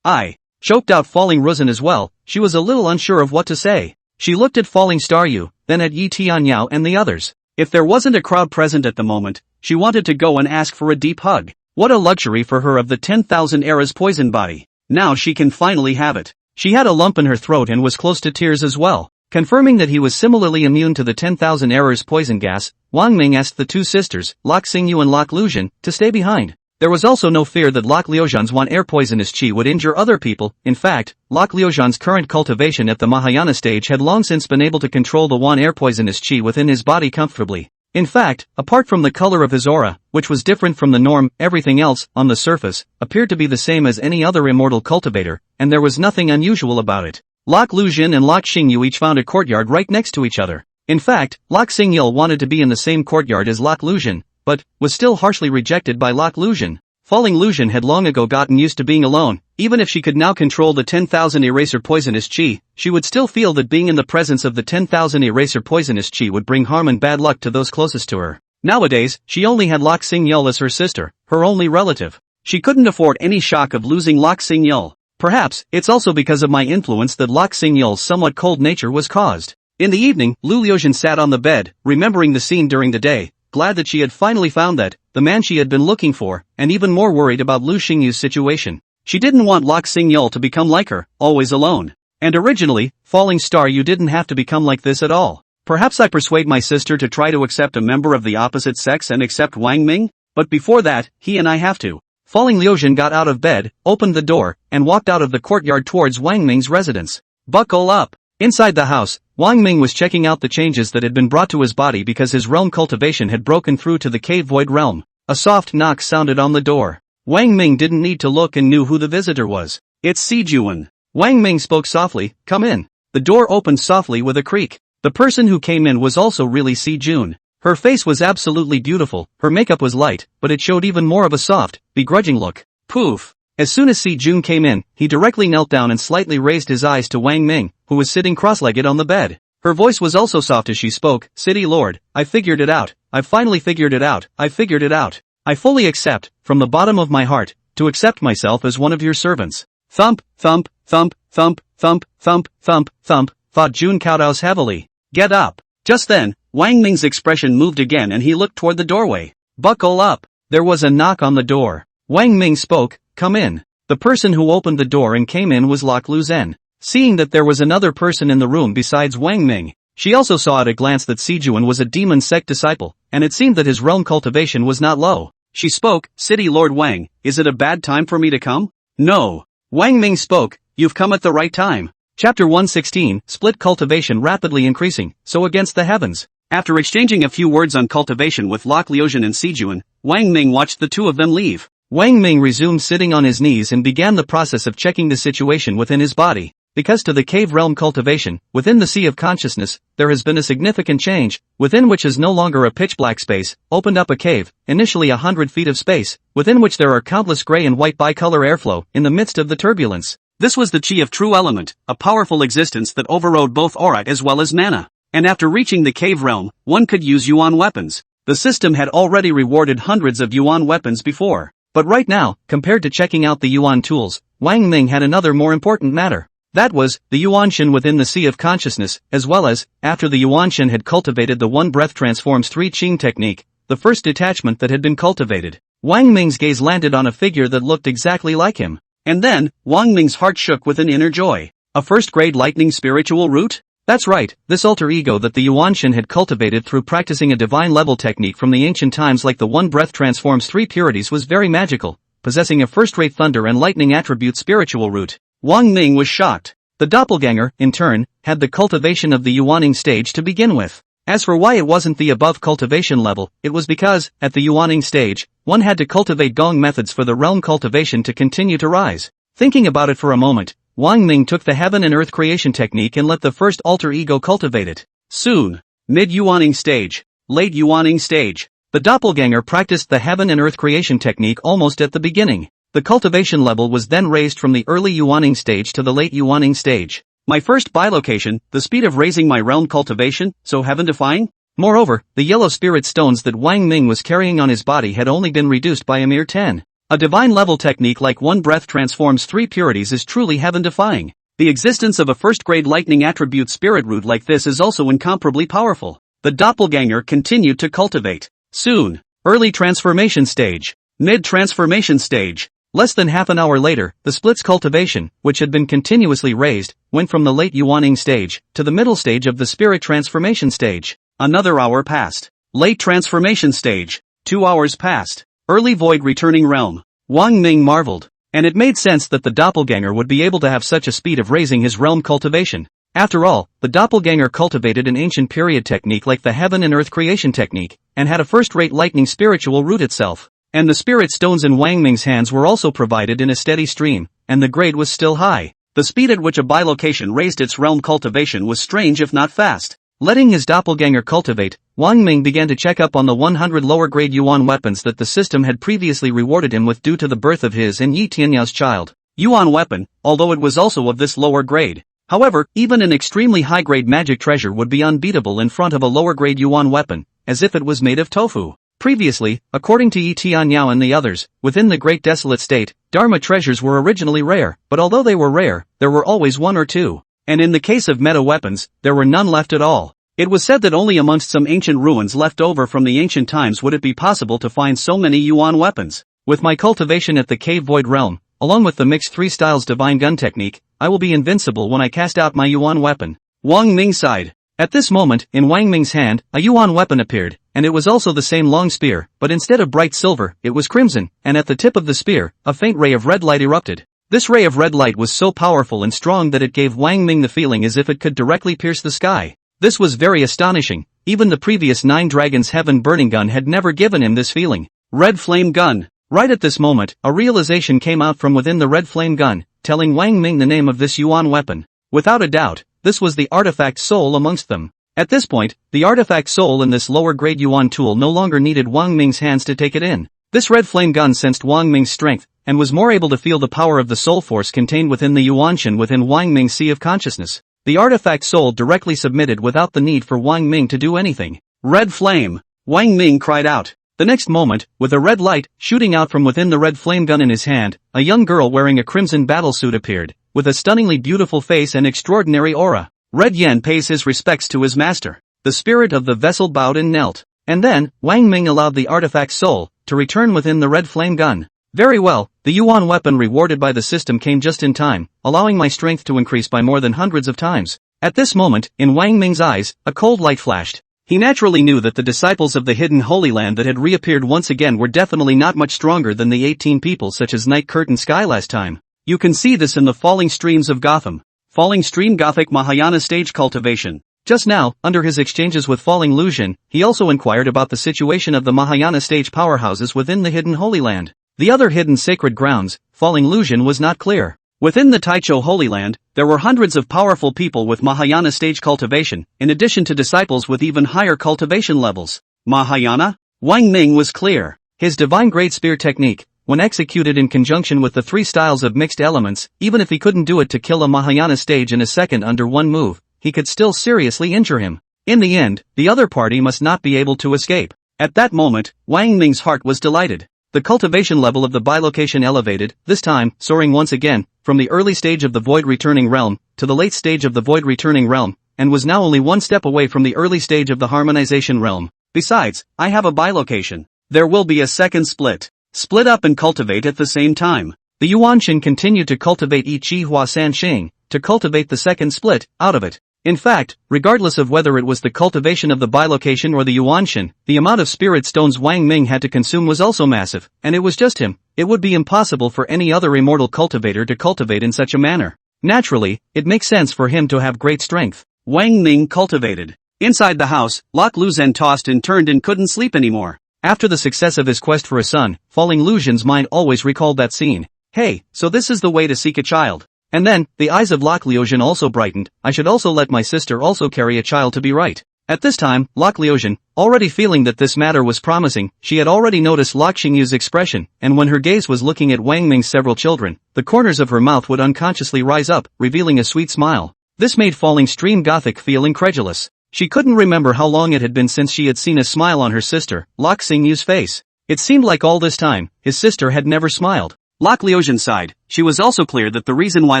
I choked out Falling Ruzin as well, she was a little unsure of what to say. She looked at Falling Star Yu, then at Yi Tianyao and the others. If there wasn't a crowd present at the moment, she wanted to go and ask for a deep hug. What a luxury for her of the 10,000 eras poison body. Now she can finally have it. She had a lump in her throat and was close to tears as well. Confirming that he was similarly immune to the 10,000 errors poison gas, Wang Ming asked the two sisters, Locke Xingyu and Locke Lucian, to stay behind. There was also no fear that Locke Liujian's air poisonous chi would injure other people. In fact, Locke Liujian's current cultivation at the Mahayana stage had long since been able to control the air poisonous chi within his body comfortably. In fact, apart from the color of his aura, which was different from the norm, everything else, on the surface, appeared to be the same as any other immortal cultivator, and there was nothing unusual about it. Locke Lucian and Locke Xingyu each found a courtyard right next to each other. In fact, Locke Xingyu wanted to be in the same courtyard as Locke Lucian, but was still harshly rejected by Locke Lucian. Falling Lucian had long ago gotten used to being alone, Even if she could now control the 10,000 eraser poisonous chi, she would still feel that being in the presence of the 10,000 eraser poisonous chi would bring harm and bad luck to those closest to her. Nowadays, she only had Lok Sing-yeol as her sister, her only relative. She couldn't afford any shock of losing Lok Sing-yeol. Perhaps, it's also because of my influence that Lok Sing-yeol's somewhat cold nature was caused. In the evening, Lu Liuzhen sat on the bed, remembering the scene during the day, glad that she had finally found the man she had been looking for, and even more worried about Lu Xingyu's situation. She didn't want Lok Sing-yeol to become like her, always alone. And originally, Falling Star, you didn't have to become like this at all. Perhaps I persuade my sister to try to accept a member of the opposite sex and accept Wang Ming, but before that, he and I have to. Falling Liuzhen got out of bed, opened the door, and walked out of the courtyard towards Wang Ming's residence. Buckle up! Inside the house, Wang Ming was checking out the changes that had been brought to his body because his realm cultivation had broken through to the cave void realm. A soft knock sounded on the door. Wang Ming didn't need to look and knew who the visitor was. It's Si Juan. Wang Ming spoke softly, come in. The door opened softly with a creak. The person who came in was also really Si Juan. Her face was absolutely beautiful, her makeup was light, but it showed even more of a soft, begrudging look. Poof! As soon as Si Juan came in, he directly knelt down and slightly raised his eyes to Wang Ming, who was sitting cross-legged on the bed. Her voice was also soft as she spoke, City Lord, I figured it out. I finally figured it out. I figured it out. I fully accept, from the bottom of my heart, to accept myself as one of your servants. Thump, thump, thump, thump, thump, thump, thump, thump, thought Jun Caodao's heavily. Get up. Just then, Wang Ming's expression moved again and he looked toward the doorway. Buckle up. There was a knock on the door. Wang Ming spoke, come in. The person who opened the door and came in was Lok Luzhen. Seeing that there was another person in the room besides Wang Ming, she also saw at a glance that Si Juan was a demon sect disciple, and it seemed that his realm cultivation was not low. She spoke, City Lord Wang, is it a bad time for me to come? No. Wang Ming spoke, you've come at the right time. Chapter 116, Split Cultivation rapidly increasing, so against the heavens. After exchanging a few words on cultivation with Lok Liuzhen and Si Juan, Wang Ming watched the two of them leave. Wang Ming resumed sitting on his knees and began the process of checking the situation within his body. Because to the cave realm cultivation, within the sea of consciousness, there has been a significant change, within which is no longer a pitch-black space, opened up a cave, initially 100 feet of space, within which there are countless gray and white bicolor airflow, in the midst of the turbulence. This was the chi of true element, a powerful existence that overrode both aura as well as mana. And after reaching the cave realm, one could use yuan weapons. The system had already rewarded hundreds of yuan weapons before. But right now, compared to checking out the yuan tools, Wang Ming had another more important matter. That was, the Yuanshan within the sea of consciousness, as well as, after the Yuanshan had cultivated the one breath transforms three Qing technique, the first detachment that had been cultivated. Wang Ming's gaze landed on a figure that looked exactly like him. And then, Wang Ming's heart shook with an inner joy. A first-grade lightning spiritual root? That's right, this alter ego that the Yuanshan had cultivated through practicing a divine-level technique from the ancient times like the one breath transforms three purities was very magical, possessing a first-rate thunder and lightning attribute spiritual root. Wang Ming was shocked. The doppelganger, in turn, had the cultivation of the Yuaning stage to begin with. As for why it wasn't the above cultivation level, it was because, at the Yuaning stage, one had to cultivate gong methods for the realm cultivation to continue to rise. Thinking about it for a moment, Wang Ming took the heaven and earth creation technique and let the first alter ego cultivate it. Soon. Mid-Yuaning stage. Late Yuaning stage. The doppelganger practiced the heaven and earth creation technique almost at the beginning. The cultivation level was then raised from the early Yuaning stage to the late Yuaning stage. My first bilocation, the speed of raising my realm cultivation, so heaven-defying? Moreover, the yellow spirit stones that Wang Ming was carrying on his body had only been reduced by a mere 10. A divine-level technique like one breath transforms three purities is truly heaven-defying. The existence of a first-grade lightning attribute spirit root like this is also incomparably powerful. The doppelganger continued to cultivate. Soon. Early transformation stage. Mid-transformation stage. Less than half an hour later, the split's cultivation, which had been continuously raised, went from the late Yuaning stage to the middle stage of the spirit transformation stage. Another hour passed. Late transformation stage. 2 hours passed. Early void returning realm. Wang Ming marveled. And it made sense that the doppelganger would be able to have such a speed of raising his realm cultivation. After all, the doppelganger cultivated an ancient period technique like the heaven and earth creation technique, and had a first-rate lightning spiritual root itself. And the spirit stones in Wang Ming's hands were also provided in a steady stream, and the grade was still high. The speed at which a bilocation raised its realm cultivation was strange if not fast. Letting his doppelganger cultivate, Wang Ming began to check up on the 100 lower-grade yuan weapons that the system had previously rewarded him with due to the birth of his and Yi Tianyao's child. yuan weapon, although it was also of this lower grade. However, even an extremely high-grade magic treasure would be unbeatable in front of a lower-grade yuan weapon, as if it was made of tofu. Previously, according to Yi Tianyao and the others, within the Great Desolate State, Dharma treasures were originally rare, but although they were rare, there were always one or two. And in the case of meta weapons, there were none left at all. It was said that only amongst some ancient ruins left over from the ancient times would it be possible to find so many yuan weapons. With my cultivation at the Cave Void Realm, along with the mixed three styles divine gun technique, I will be invincible when I cast out my yuan weapon. Wang Ming sighed. At this moment, in Wang Ming's hand, a yuan weapon appeared, and it was also the same long spear, but instead of bright silver, it was crimson, and at the tip of the spear, a faint ray of red light erupted. This ray of red light was so powerful and strong that it gave Wang Ming the feeling as if it could directly pierce the sky. This was very astonishing. Even the previous 9 Dragons Heaven Burning Gun had never given him this feeling. Red Flame Gun. Right at this moment, a realization came out from within the Red Flame Gun, telling Wang Ming the name of this yuan weapon. Without a doubt, this was the artifact soul amongst them. At this point, the artifact soul in this lower grade yuan tool no longer needed Wang Ming's hands to take it in. This red flame gun sensed Wang Ming's strength, and was more able to feel the power of the soul force contained within the yuanshan within Wang Ming's sea of consciousness. The artifact soul directly submitted without the need for Wang Ming to do anything. Red flame! Wang Ming cried out. The next moment, with a red light shooting out from within the red flame gun in his hand, a young girl wearing a crimson battlesuit appeared, with a stunningly beautiful face and extraordinary aura. Red Yen pays his respects to his master. The spirit of the vessel bowed and knelt. And then, Wang Ming allowed the artifact soul to return within the red flame gun. Very well, the yuan weapon rewarded by the system came just in time, allowing my strength to increase by more than hundreds of times. At this moment, in Wang Ming's eyes, a cold light flashed. He naturally knew that the disciples of the hidden Holy Land that had reappeared once again were definitely not much stronger than the 18 people such as Night Curtain Sky last time. You can see this in the Falling Streams of Gotham. Falling Stream Gothic Mahayana Stage Cultivation. Just now, under his exchanges with Falling Lucian, he also inquired about the situation of the Mahayana stage powerhouses within the hidden Holy Land. The other hidden sacred grounds, Falling Lucian was not clear. Within the Taicho Holy Land, there were hundreds of powerful people with Mahayana stage cultivation, in addition to disciples with even higher cultivation levels. Mahayana? Wang Ming was clear. His divine great spear technique, when executed in conjunction with the 3 styles of mixed elements, even if he couldn't do it to kill a Mahayana stage in a second under one move, he could still seriously injure him. In the end, the other party must not be able to escape. At that moment, Wang Ming's heart was delighted. The cultivation level of the bilocation elevated, this time, soaring once again, from the early stage of the Void Returning Realm, to the late stage of the Void Returning Realm, and was now only one step away from the early stage of the Harmonization Realm. Besides, I have a bilocation. There will be a second split. Split up and cultivate at the same time. The Yuanshan continued to cultivate Yi Chi Hua San Xing, to cultivate the second split, out of it. In fact, regardless of whether it was the cultivation of the bilocation or the Yuanshan, the amount of spirit stones Wang Ming had to consume was also massive, and it was just him. It would be impossible for any other immortal cultivator to cultivate in such a manner. Naturally, it makes sense for him to have great strength. Wang Ming cultivated. Inside the house, Lok Luzhen tossed and turned and couldn't sleep anymore. After the success of his quest for a son, Falling Lucian's mind always recalled that scene. Hey, so this is the way to seek a child. And then, the eyes of Lok Liuzhen also brightened. I should also let my sister also carry a child to be right. At this time, Lok Liuzhen, already feeling that this matter was promising, she had already noticed Lok Xingyu's expression, and when her gaze was looking at Wang Ming's several children, the corners of her mouth would unconsciously rise up, revealing a sweet smile. This made Falling Stream Gothic feel incredulous. She couldn't remember how long it had been since she had seen a smile on her sister, Lok Xingyu's face. It seemed like all this time, his sister had never smiled. Lok Liuzhen sighed. She was also clear that the reason why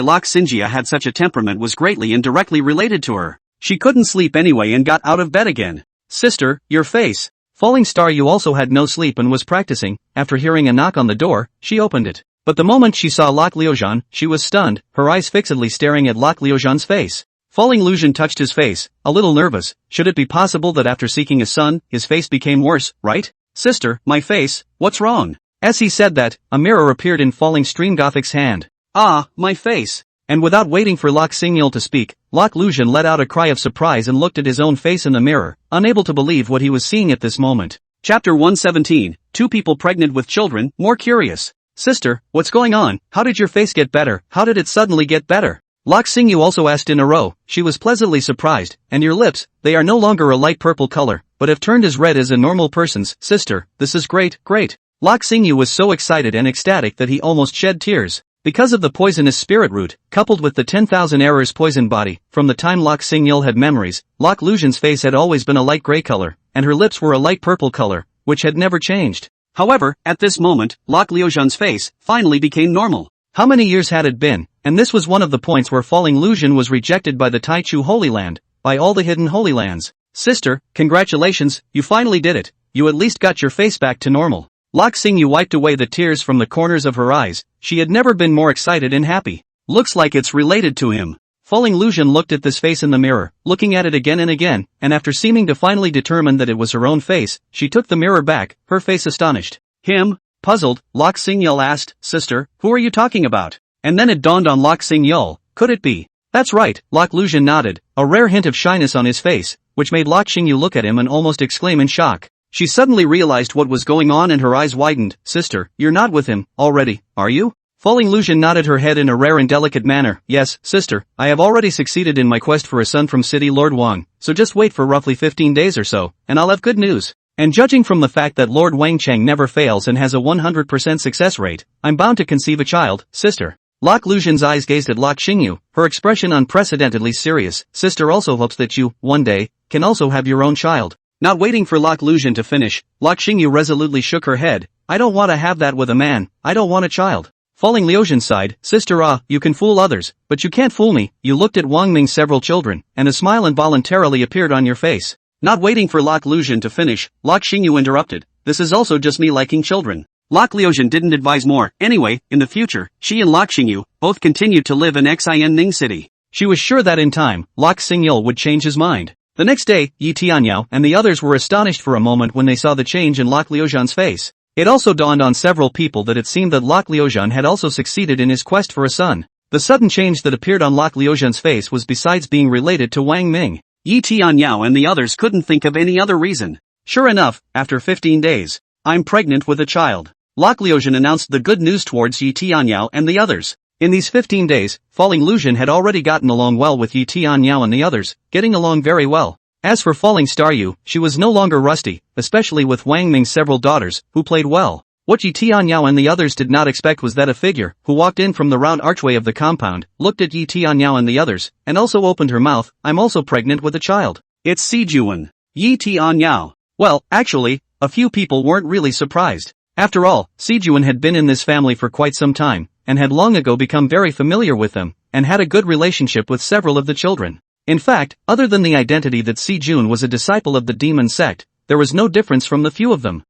Lok Xingjia had such a temperament was greatly and directly related to her. She couldn't sleep anyway and got out of bed again. Sister, your face. Falling Star you also had no sleep and was practicing. After hearing a knock on the door, she opened it. But the moment she saw Lok Liuzhen, she was stunned, her eyes fixedly staring at Lok Liuzhen's face. Falling Lucian touched his face, a little nervous. Should it be possible that after seeking a son, his face became worse, right? Sister, my face, what's wrong? As he said that, a mirror appeared in Falling Stream Gothic's hand. Ah, my face. And without waiting for Lok Xingyul to speak, Lok Lucian let out a cry of surprise and looked at his own face in the mirror, unable to believe what he was seeing at this moment. Chapter 117, 2 people pregnant with children, more curious. Sister, what's going on? How did your face get better? How did it suddenly get better? Lok Xingyu also asked in a row. She was pleasantly surprised. And your lips, they are no longer a light purple color, but have turned as red as a normal person's. Sister, this is great, great. Lok Xingyu was so excited and ecstatic that he almost shed tears. Because of the poisonous spirit root, coupled with the 10,000 errors poison body, from the time Lok Singyul had memories, Lok Lusian's face had always been a light gray color, and her lips were a light purple color, which had never changed. However, at this moment, Lok Lusian's face finally became normal. How many years had it been? And this was one of the points where Falling Lusian was rejected by the Taichu Holy Land, by all the hidden Holy Lands. Sister, congratulations, you finally did it. You at least got your face back to normal. Lok Singyu wiped away the tears from the corners of her eyes. She had never been more excited and happy. Looks like it's related to him. Falling Lusian looked at this face in the mirror, looking at it again and again, and after seeming to finally determine that it was her own face, she took the mirror back, her face astonished. Him? Puzzled, Lok Singyul asked, Sister, who are you talking about? And then it dawned on Lok Singyul, could it be? That's right, Lok Lusian nodded, a rare hint of shyness on his face, which made Lok Singyu look at him and almost exclaim in shock. She suddenly realized what was going on and her eyes widened. Sister, you're not with him, already, are you? Falling Lusian nodded her head in a rare and delicate manner. Yes, sister, I have already succeeded in my quest for a son from City Lord Wang, so just wait for roughly 15 days or so, and I'll have good news. And judging from the fact that Lord Wang Cheng never fails and has a 100% success rate, I'm bound to conceive a child, sister. Lok Lusian's eyes gazed at Lok Singyu, her expression unprecedentedly serious. Sister also hopes that you, one day, can also have your own child. Not waiting for Lok Lusian to finish, Lok Singyu resolutely shook her head. I don't want to have that with a man, I don't want a child. Falling Lusian sighed, Sister, you can fool others, but you can't fool me. You looked at Wang Ming's several children, and a smile involuntarily appeared on your face. Not waiting for Lok Lusian to finish, Lok Singyu interrupted. This is also just me liking children. Lok Lusian didn't advise more. Anyway, in the future, she and Lok Singyu both continued to live in Xin Ning City. She was sure that in time, Lok Singyul would change his mind. The next day, Yi Tianyao and the others were astonished for a moment when they saw the change in Lok Lusian's face. It also dawned on several people that it seemed that Lok Lusian had also succeeded in his quest for a son. The sudden change that appeared on Lok Lusian's face was besides being related to Wang Ming. Yi Tianyao and the others couldn't think of any other reason. Sure enough, after 15 days, I'm pregnant with a child. Lok Lusian announced the good news towards Yi Tianyao and the others. In these 15 days, Falling Lusian had already gotten along well with Yi Tianyao and the others, getting along very well. As for Falling Star Yu, she was no longer rusty, especially with Wang Ming's several daughters, who played well. What Yi Tianyao and the others did not expect was that a figure, who walked in from the round archway of the compound, looked at Yi Tianyao and the others, and also opened her mouth. I'm also pregnant with a child. It's Si Juan. Yi Tianyao. Well, actually, a few people weren't really surprised. After all, Si Juan had been in this family for quite some time, and had long ago become very familiar with them, and had a good relationship with several of the children. In fact, other than the identity that Si Jun was a disciple of the demon sect, there was no difference from the few of them.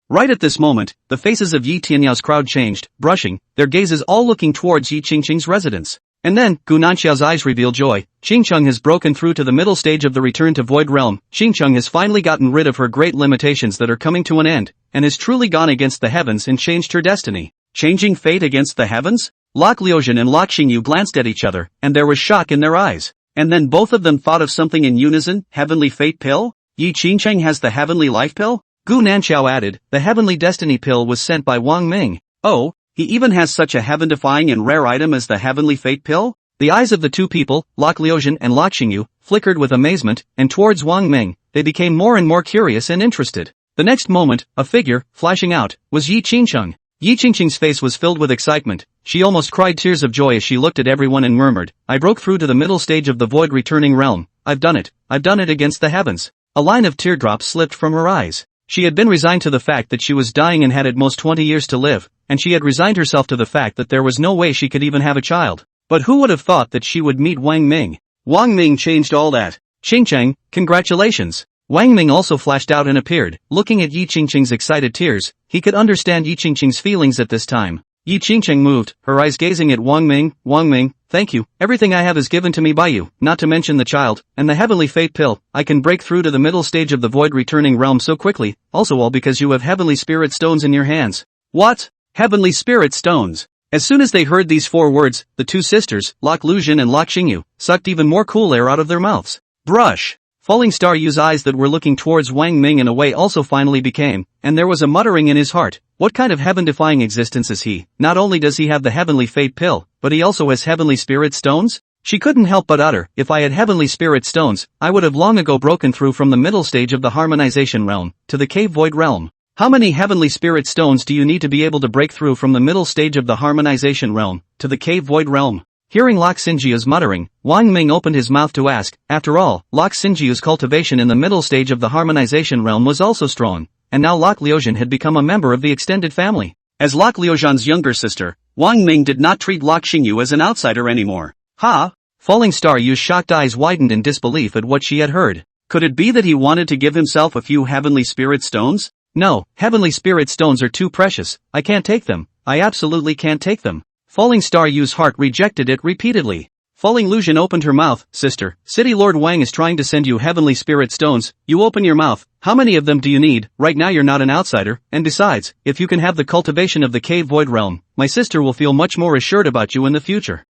Right at this moment, the faces of Yi Tianyao's crowd changed, brushing, their gazes all looking towards Yi Qingqing's residence. And then, Gu Nanxiao's eyes revealed joy. Qingqing has broken through to the middle stage of the return to Void Realm. Qingqing has finally gotten rid of her great limitations that are coming to an end, and has truly gone against the heavens and changed her destiny. Changing fate against the heavens? Lok Lusian and Lok Xingyu glanced at each other, and there was shock in their eyes. And then both of them thought of something in unison. Heavenly fate pill? Yi Qingqing has the heavenly life pill? Gu Nanxiao added, the heavenly destiny pill was sent by Wang Ming. Oh, he even has such a heaven-defying and rare item as the heavenly fate pill? The eyes of the two people, Lok Lusian and Lok Xingyu, flickered with amazement, and towards Wang Ming, they became more and more curious and interested. The next moment, a figure, flashing out, was Yi Qingqing. Yi Qingqing's face was filled with excitement. She almost cried tears of joy as she looked at everyone and murmured, I broke through to the middle stage of the void returning realm. I've done it against the heavens. A line of teardrops slipped from her eyes. She had been resigned to the fact that she was dying and had at most 20 years to live, and she had resigned herself to the fact that there was no way she could even have a child. But who would have thought that she would meet Wang Ming? Wang Ming changed all that. Qingqing, congratulations. Wang Ming also flashed out and appeared, looking at Yi Qingqing's excited tears. He could understand Yi Qingqing's feelings at this time. Yi Qingqing moved, her eyes gazing at Wang Ming. Wang Ming, thank you. Everything I have is given to me by you, not to mention the child, and the heavenly fate pill. I can break through to the middle stage of the void returning realm so quickly, also all because you have heavenly spirit stones in your hands. What? Heavenly spirit stones? As soon as they heard these four words, the two sisters, Lok Lusian and Lok Xingyu, sucked even more cool air out of their mouths. Brush. Falling Star Yu's eyes that were looking towards Wang Ming in a way also finally became, and there was a muttering in his heart. What kind of heaven-defying existence is he? Not only does he have the heavenly fate pill, but he also has heavenly spirit stones? She couldn't help but utter, if I had heavenly spirit stones, I would have long ago broken through from the middle stage of the harmonization realm, to the cave void realm. How many heavenly spirit stones do you need to be able to break through from the middle stage of the harmonization realm to the cave void realm? Hearing Lok Xingjiu's muttering, Wang Ming opened his mouth to ask. After all, Lok Xingjiu's cultivation in the middle stage of the harmonization realm was also strong, and now Lok Liuzhan had become a member of the extended family. As Lok Liuzhan's younger sister, Wang Ming did not treat Lok Xingyu as an outsider anymore. Ha! Falling Star Yu's shocked eyes widened in disbelief at what she had heard. Could it be that he wanted to give himself a few heavenly spirit stones? No, heavenly spirit stones are too precious, I can't take them, I absolutely can't take them. Falling Star Yu's heart rejected it repeatedly. Falling Liuzhan opened her mouth. Sister, City Lord Wang is trying to send you heavenly spirit stones, you open your mouth, how many of them do you need? Right now you're not an outsider, and besides, if you can have the cultivation of the cave void realm, my sister will feel much more assured about you in the future.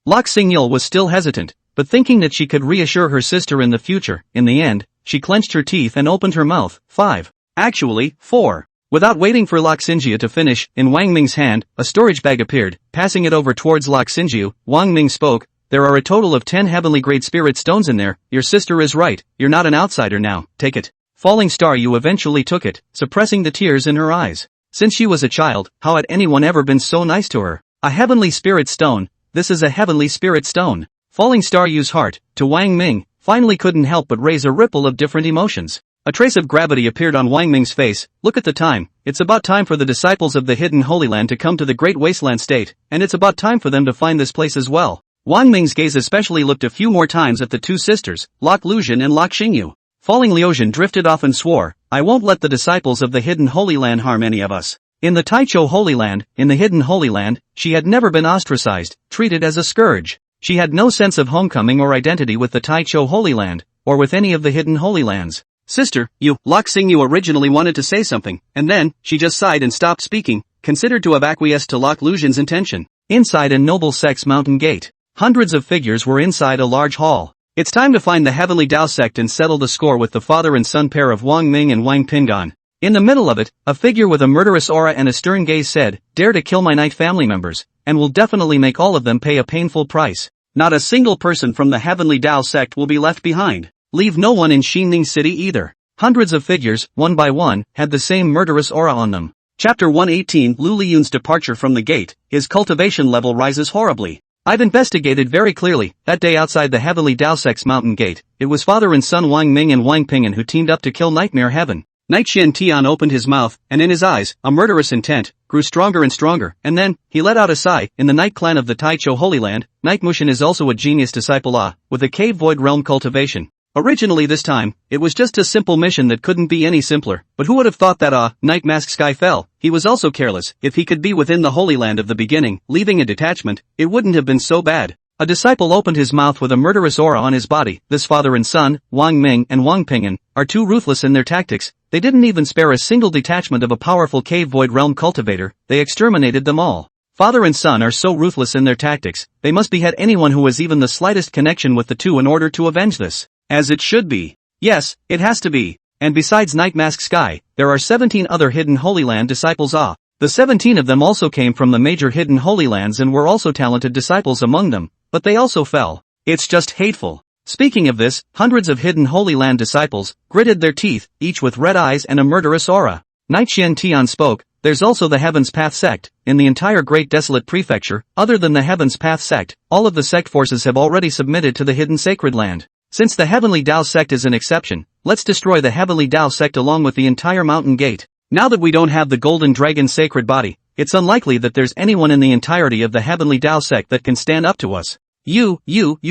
Lok Xingyul was still hesitant, but thinking that she could reassure her sister in the future, in the end, she clenched her teeth and opened her mouth. 5. Actually, 4. Without waiting for Lok Xingjiu to finish, in Wang Ming's hand, a storage bag appeared. Passing it over towards Lok Xingjiu, Wang Ming spoke. There are a total of 10 heavenly grade spirit stones in there. Your sister is right, you're not an outsider now, take it. Falling Star Yu eventually took it, suppressing the tears in her eyes. Since she was a child, how had anyone ever been so nice to her? A heavenly spirit stone, this is a heavenly spirit stone. Falling Star Yu's heart, to Wang Ming, finally couldn't help but raise a ripple of different emotions. A trace of gravity appeared on Wang Ming's face. Look at the time, it's about time for the disciples of the hidden Holy Land to come to the Great Wasteland State, and it's about time for them to find this place as well. Wang Ming's gaze especially looked a few more times at the two sisters, Lok Liuzhan and Lok Xingyu. Falling Liuzhan drifted off and swore, I won't let the disciples of the hidden Holy Land harm any of us. In the Taichou Holy Land, in the hidden Holy Land, she had never been ostracized, treated as a scourge. She had no sense of homecoming or identity with the Taichou Holy Land, or with any of the hidden Holy Lands. Sister, Lok Xingyu originally wanted to say something, and then, she just sighed and stopped speaking, considered to have acquiesced to Lok Liuzhan's intention. Inside a noble sect's mountain gate, hundreds of figures were inside a large hall. It's time to find the Heavenly Dao sect and settle the score with the father and son pair of Wang Ming and Wang Pingan. In the middle of it, a figure with a murderous aura and a stern gaze said, dare to kill my Knight family members, and will definitely make all of them pay a painful price. Not a single person from the Heavenly Dao sect will be left behind. Leave no one in Xinning City either. Hundreds of figures, one by one, had the same murderous aura on them. Chapter 118 Lu Liyun's departure from the gate, his cultivation level rises horribly. I've investigated very clearly, that day outside the Heavenly Dao sect's mountain gate, it was father and son Wang Ming and Wang Pingan who teamed up to kill Nightmare Heaven. Knight Xian Tian opened his mouth, and in his eyes, a murderous intent, grew stronger and stronger, and then, he let out a sigh. In the Knight clan of the Taichou Holy Land, Knight Mushin is also a genius disciple with a cave void realm cultivation. Originally this time, it was just a simple mission that couldn't be any simpler, but who would have thought that Knight Mask Sky fell? He was also careless. If he could be within the Holy Land of the beginning, leaving a detachment, it wouldn't have been so bad. A disciple opened his mouth with a murderous aura on his body. This father and son, Wang Ming and Wang Pingan, are too ruthless in their tactics. They didn't even spare a single detachment of a powerful cave void realm cultivator, they exterminated them all. Father and son are so ruthless in their tactics, they must behead anyone who has even the slightest connection with the two in order to avenge this. As it should be. Yes, it has to be. And besides Knight Mask Sky, there are 17 other hidden Holy Land disciples. The 17 of them also came from the major hidden Holy Lands and were also talented disciples among them, but they also fell. It's just hateful. Speaking of this, hundreds of hidden Holy Land disciples gritted their teeth, each with red eyes and a murderous aura. Knight Xian Tian spoke, there's also the Heaven's Path sect. In the entire Great Desolate Prefecture, other than the Heaven's Path sect, all of the sect forces have already submitted to the hidden Sacred Land. Since the Heavenly Dao sect is an exception, let's destroy the Heavenly Dao sect along with the entire mountain gate. Now that we don't have the Golden Dragon sacred body, it's unlikely that there's anyone in the entirety of the Heavenly Dao sect that can stand up to us. You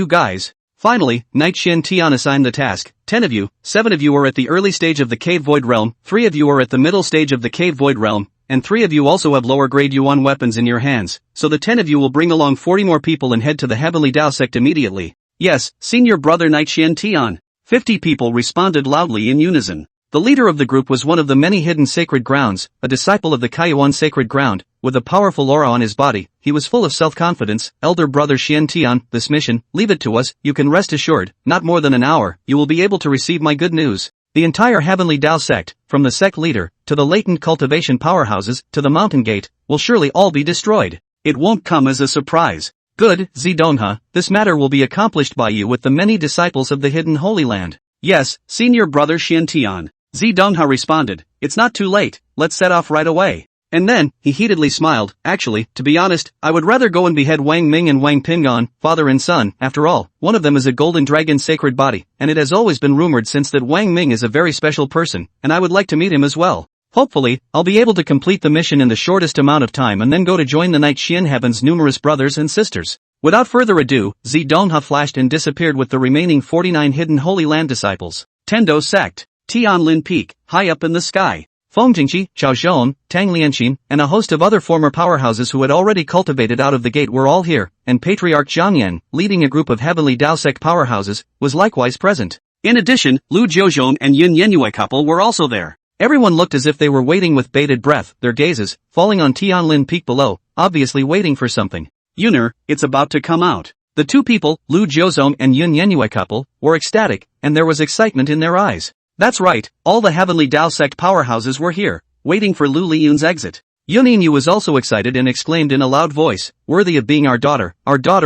guys. Finally, Knight Xian Tian assigned the task. 10 of you, 7 of you are at the early stage of the Cave Void Realm, 3 of you are at the middle stage of the Cave Void Realm, and 3 of you also have lower grade Yuan weapons in your hands, so the 10 of you will bring along 40 more people and head to the Heavenly Dao sect immediately. Yes, senior brother Knight Xian Tian. 50 people responded loudly in unison. The leader of the group was one of the many hidden sacred grounds, a disciple of the Kaiyuan sacred ground, with a powerful aura on his body. He was full of self-confidence. Elder brother Xian Tian, this mission, leave it to us, you can rest assured, not more than an hour, you will be able to receive my good news. The entire Heavenly Dao sect, from the sect leader, to the latent cultivation powerhouses, to the mountain gate, will surely all be destroyed. It won't come as a surprise. Good, Zidongha, this matter will be accomplished by you with the many disciples of the hidden Holy Land. Yes, senior brother Xian Tian. Dongha responded, "It's not too late, let's set off right away." And then, he heatedly smiled, "Actually, to be honest, I would rather go and behead Wang Ming and Wang Pingon, father and son. After all, one of them is a golden dragon sacred body, and it has always been rumored since that Wang Ming is a very special person, and I would like to meet him as well. Hopefully, I'll be able to complete the mission in the shortest amount of time and then go to join the Night Xian Heaven's numerous brothers and sisters." Without further ado, Dongha flashed and disappeared with the remaining 49 hidden Holy Land disciples. Tendo sect. Tianlin Peak, high up in the sky. Feng Jingqi, Chao Zhong, Tang Lianqin, and a host of other former powerhouses who had already cultivated out of the gate were all here, and Patriarch Zhang Yan, leading a group of heavily Dao sect powerhouses, was likewise present. In addition, Lu Jiuzhong and Yun Yenyue couple were also there. Everyone looked as if they were waiting with bated breath, their gazes falling on Tianlin Peak below, obviously waiting for something. Yuner, it's about to come out. The two people, Lu Jiuzhong and Yun Yenyue couple, were ecstatic, and there was excitement in their eyes. That's right, all the heavenly Dao sect powerhouses were here, waiting for Lu Liyun's exit. Yun Yinyu was also excited and exclaimed in a loud voice, "Worthy of being our daughter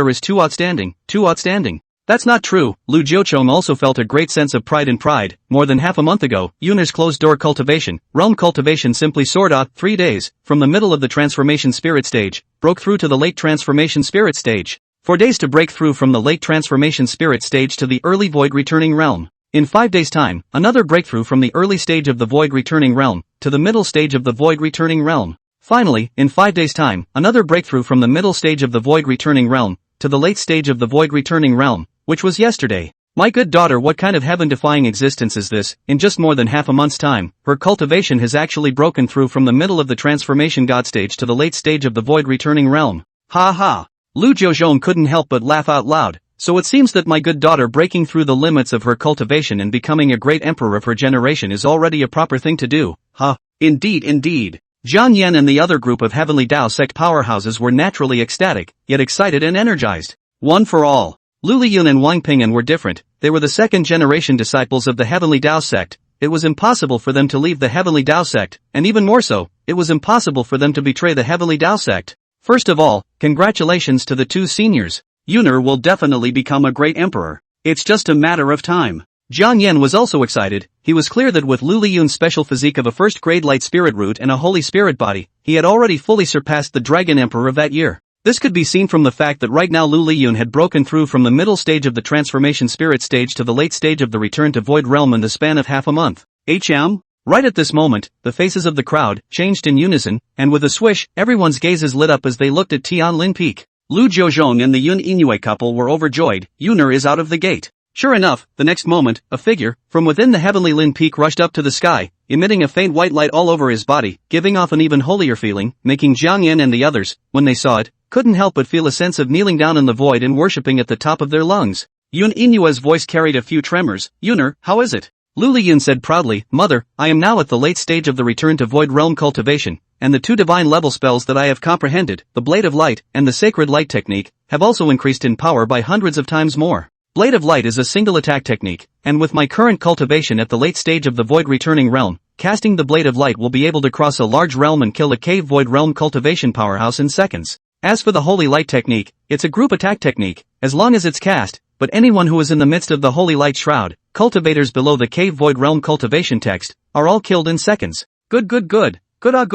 is too outstanding, too outstanding." That's not true. Lu Jiuchong also felt a great sense of pride and pride. More than half a month ago, Yuner's closed-door cultivation, realm cultivation simply soared out 3 days, from the middle of the transformation spirit stage, broke through to the late transformation spirit stage. 4 days to break through from the late transformation spirit stage to the early void returning realm. In 5 days' time, another breakthrough from the early stage of the void returning realm, to the middle stage of the void returning realm. Finally, in 5 days' time, another breakthrough from the middle stage of the void returning realm, to the late stage of the void returning realm, which was yesterday. My good daughter, what kind of heaven-defying existence is this? In just more than half a month's time, her cultivation has actually broken through from the middle of the transformation god stage to the late stage of the void returning realm. Ha ha! Lu Jiuzhong couldn't help but laugh out loud. So it seems that my good daughter breaking through the limits of her cultivation and becoming a great emperor of her generation is already a proper thing to do, huh? Indeed, indeed. Zhang Yan and the other group of heavenly Dao sect powerhouses were naturally ecstatic, yet excited and energized. One for all. Lu Liyun and Wang Pingan were different. They were the second-generation disciples of the heavenly Dao sect. It was impossible for them to leave the heavenly Dao sect, and even more so, it was impossible for them to betray the heavenly Dao sect. First of all, congratulations to the two seniors. Yuner will definitely become a great emperor. It's just a matter of time. Zhang Yan was also excited. He was clear that with Lu Liyun's special physique of a first-grade light spirit root and a holy spirit body, he had already fully surpassed the dragon emperor of that year. This could be seen from the fact that right now Lu Liyun had broken through from the middle stage of the transformation spirit stage to the late stage of the return to void realm in the span of half a month. HM? Right at this moment, the faces of the crowd changed in unison, and with a swish, everyone's gazes lit up as they looked at Tianlin Peak. Lu Jiuzhong and the Yun Yenyue couple were overjoyed. Yuner is out of the gate. Sure enough, the next moment, a figure, from within the heavenly Lin Peak rushed up to the sky, emitting a faint white light all over his body, giving off an even holier feeling, making Zhang Yan and the others, when they saw it, couldn't help but feel a sense of kneeling down in the void and worshipping at the top of their lungs. Yun Yenyue's voice carried a few tremors. "Yuner, how is it?" Lu Liyun said proudly, "Mother, I am now at the late stage of the return to void realm cultivation, and the 2 divine level spells that I have comprehended, the Blade of Light and the Sacred Light technique, have also increased in power by hundreds of times more. Blade of Light is a single attack technique, and with my current cultivation at the late stage of the void returning realm, casting the Blade of Light will be able to cross a large realm and kill a cave void realm cultivation powerhouse in seconds. As for the Holy Light technique, it's a group attack technique, as long as it's cast, but anyone who is in the midst of the Holy Light Shroud, cultivators below the cave void realm cultivation text, are all killed in seconds. Good. Good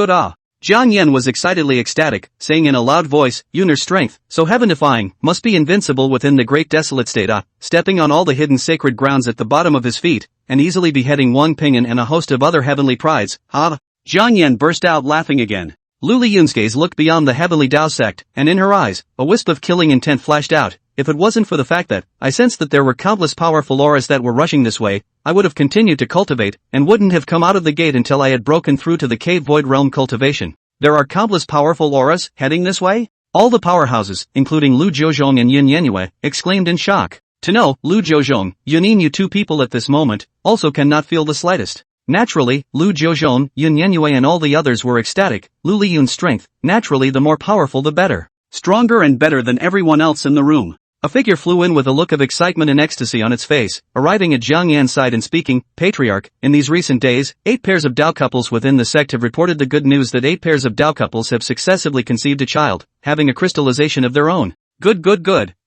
ah. Zhang Yan was excitedly ecstatic, saying in a loud voice, Yuner's strength, so heaven-defying, must be invincible within the great desolate state stepping on all the hidden sacred grounds at the bottom of his feet, and easily beheading Wang Pingan and a host of other heavenly prides, ha! Zhang Yan burst out laughing again. Lu Liyun's gaze looked beyond the heavenly Dao sect, and in her eyes, a wisp of killing intent flashed out. If it wasn't for the fact that, I sensed that there were countless powerful auras that were rushing this way, I would have continued to cultivate, and wouldn't have come out of the gate until I had broken through to the cave void realm cultivation. There are countless powerful auras heading this way? All the powerhouses, including Lu Jiuzhong and Yun Yenyue, exclaimed in shock. To know, Lu Jiuzhong, Yun Yenyue, two people at this moment, also cannot feel the slightest. Naturally, Lu Jiuzhong, Yun Yenyue and all the others were ecstatic. Lu Liyun's strength, naturally the more powerful the better. Stronger and better than everyone else in the room. A figure flew in with a look of excitement and ecstasy on its face, arriving at Zhang Yan's side and speaking, Patriarch, in these recent days, 8 pairs of Dao couples within the sect have reported the good news that 8 pairs of Dao couples have successively conceived a child, having a crystallization of their own. Good,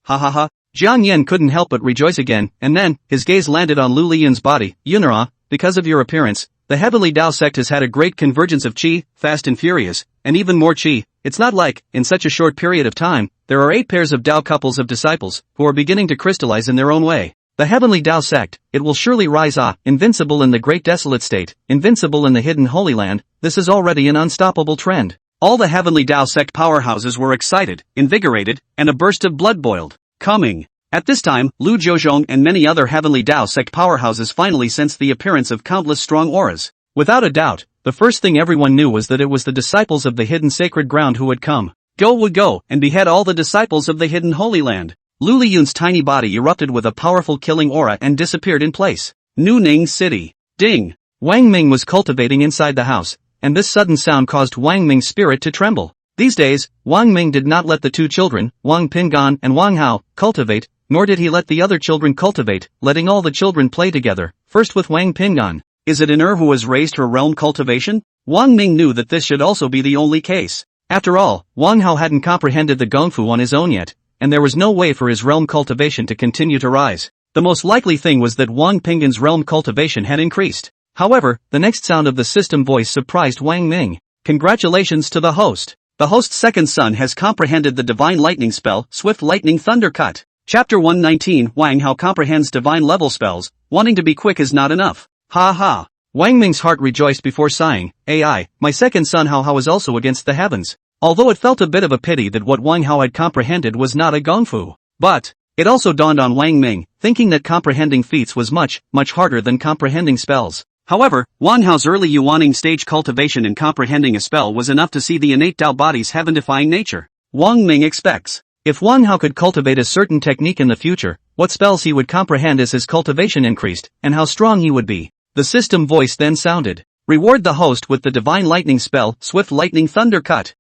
ha ha ha. Zhang Yan couldn't help but rejoice again, and then, his gaze landed on Lu Liyun's body. Yunera, because of your appearance, The Heavenly Tao sect has had a great convergence of Qi, fast and furious, and even more Qi. It's not like, in such a short period of time, there are 8 pairs of Tao couples of disciples, who are beginning to crystallize in their own way. The Heavenly Tao sect, it will surely rise invincible in the Great Desolate State, invincible in the Hidden Holy Land. This is already an unstoppable trend. All the Heavenly Tao sect powerhouses were excited, invigorated, and a burst of blood boiled. Coming. At this time, Lu Jiuzhong and many other Heavenly Tao sect powerhouses finally sensed the appearance of countless strong auras. Without a doubt, the first thing everyone knew was that it was the disciples of the hidden sacred ground who had come. Would go and behead all the disciples of the hidden Holy Land. Lu Liyun's tiny body erupted with a powerful killing aura and disappeared in place. Nu Ning City. Ding! Wang Ming was cultivating inside the house, and this sudden sound caused Wang Ming's spirit to tremble. These days, Wang Ming did not let the 2 children, Wang Pingan and Wang Hao, cultivate, nor did he let the other children cultivate, letting all the children play together, first with Wang Pingan. Is it an who has raised her realm cultivation? Wang Ming knew that this should also be the only case. After all, Wang Hao hadn't comprehended the Gongfu on his own yet, and there was no way for his realm cultivation to continue to rise. The most likely thing was that Wang Pingan's realm cultivation had increased. However, the next sound of the system voice surprised Wang Ming. Congratulations to the host. The host's second son has comprehended the divine lightning spell, Swift Lightning Thunder Cut. Chapter 119 Wang Hao comprehends divine level spells. Wanting to be quick is not enough. Ha ha. Wang Ming's heart rejoiced before sighing. My second son Hao Hao is also against the heavens. Although it felt a bit of a pity that what Wang Hao had comprehended was not a gongfu. But it also dawned on Wang Ming, thinking that comprehending feats was much harder than comprehending spells. However, Wang Hao's early Yuaning stage cultivation in comprehending a spell was enough to see the innate Tao body's heaven-defying nature. Wang Ming expects. If Wang Hao could cultivate a certain technique in the future, what spells he would comprehend as his cultivation increased, and how strong he would be. The system voice then sounded. Reward the host with the divine lightning spell, Swift Lightning Thunder Cut.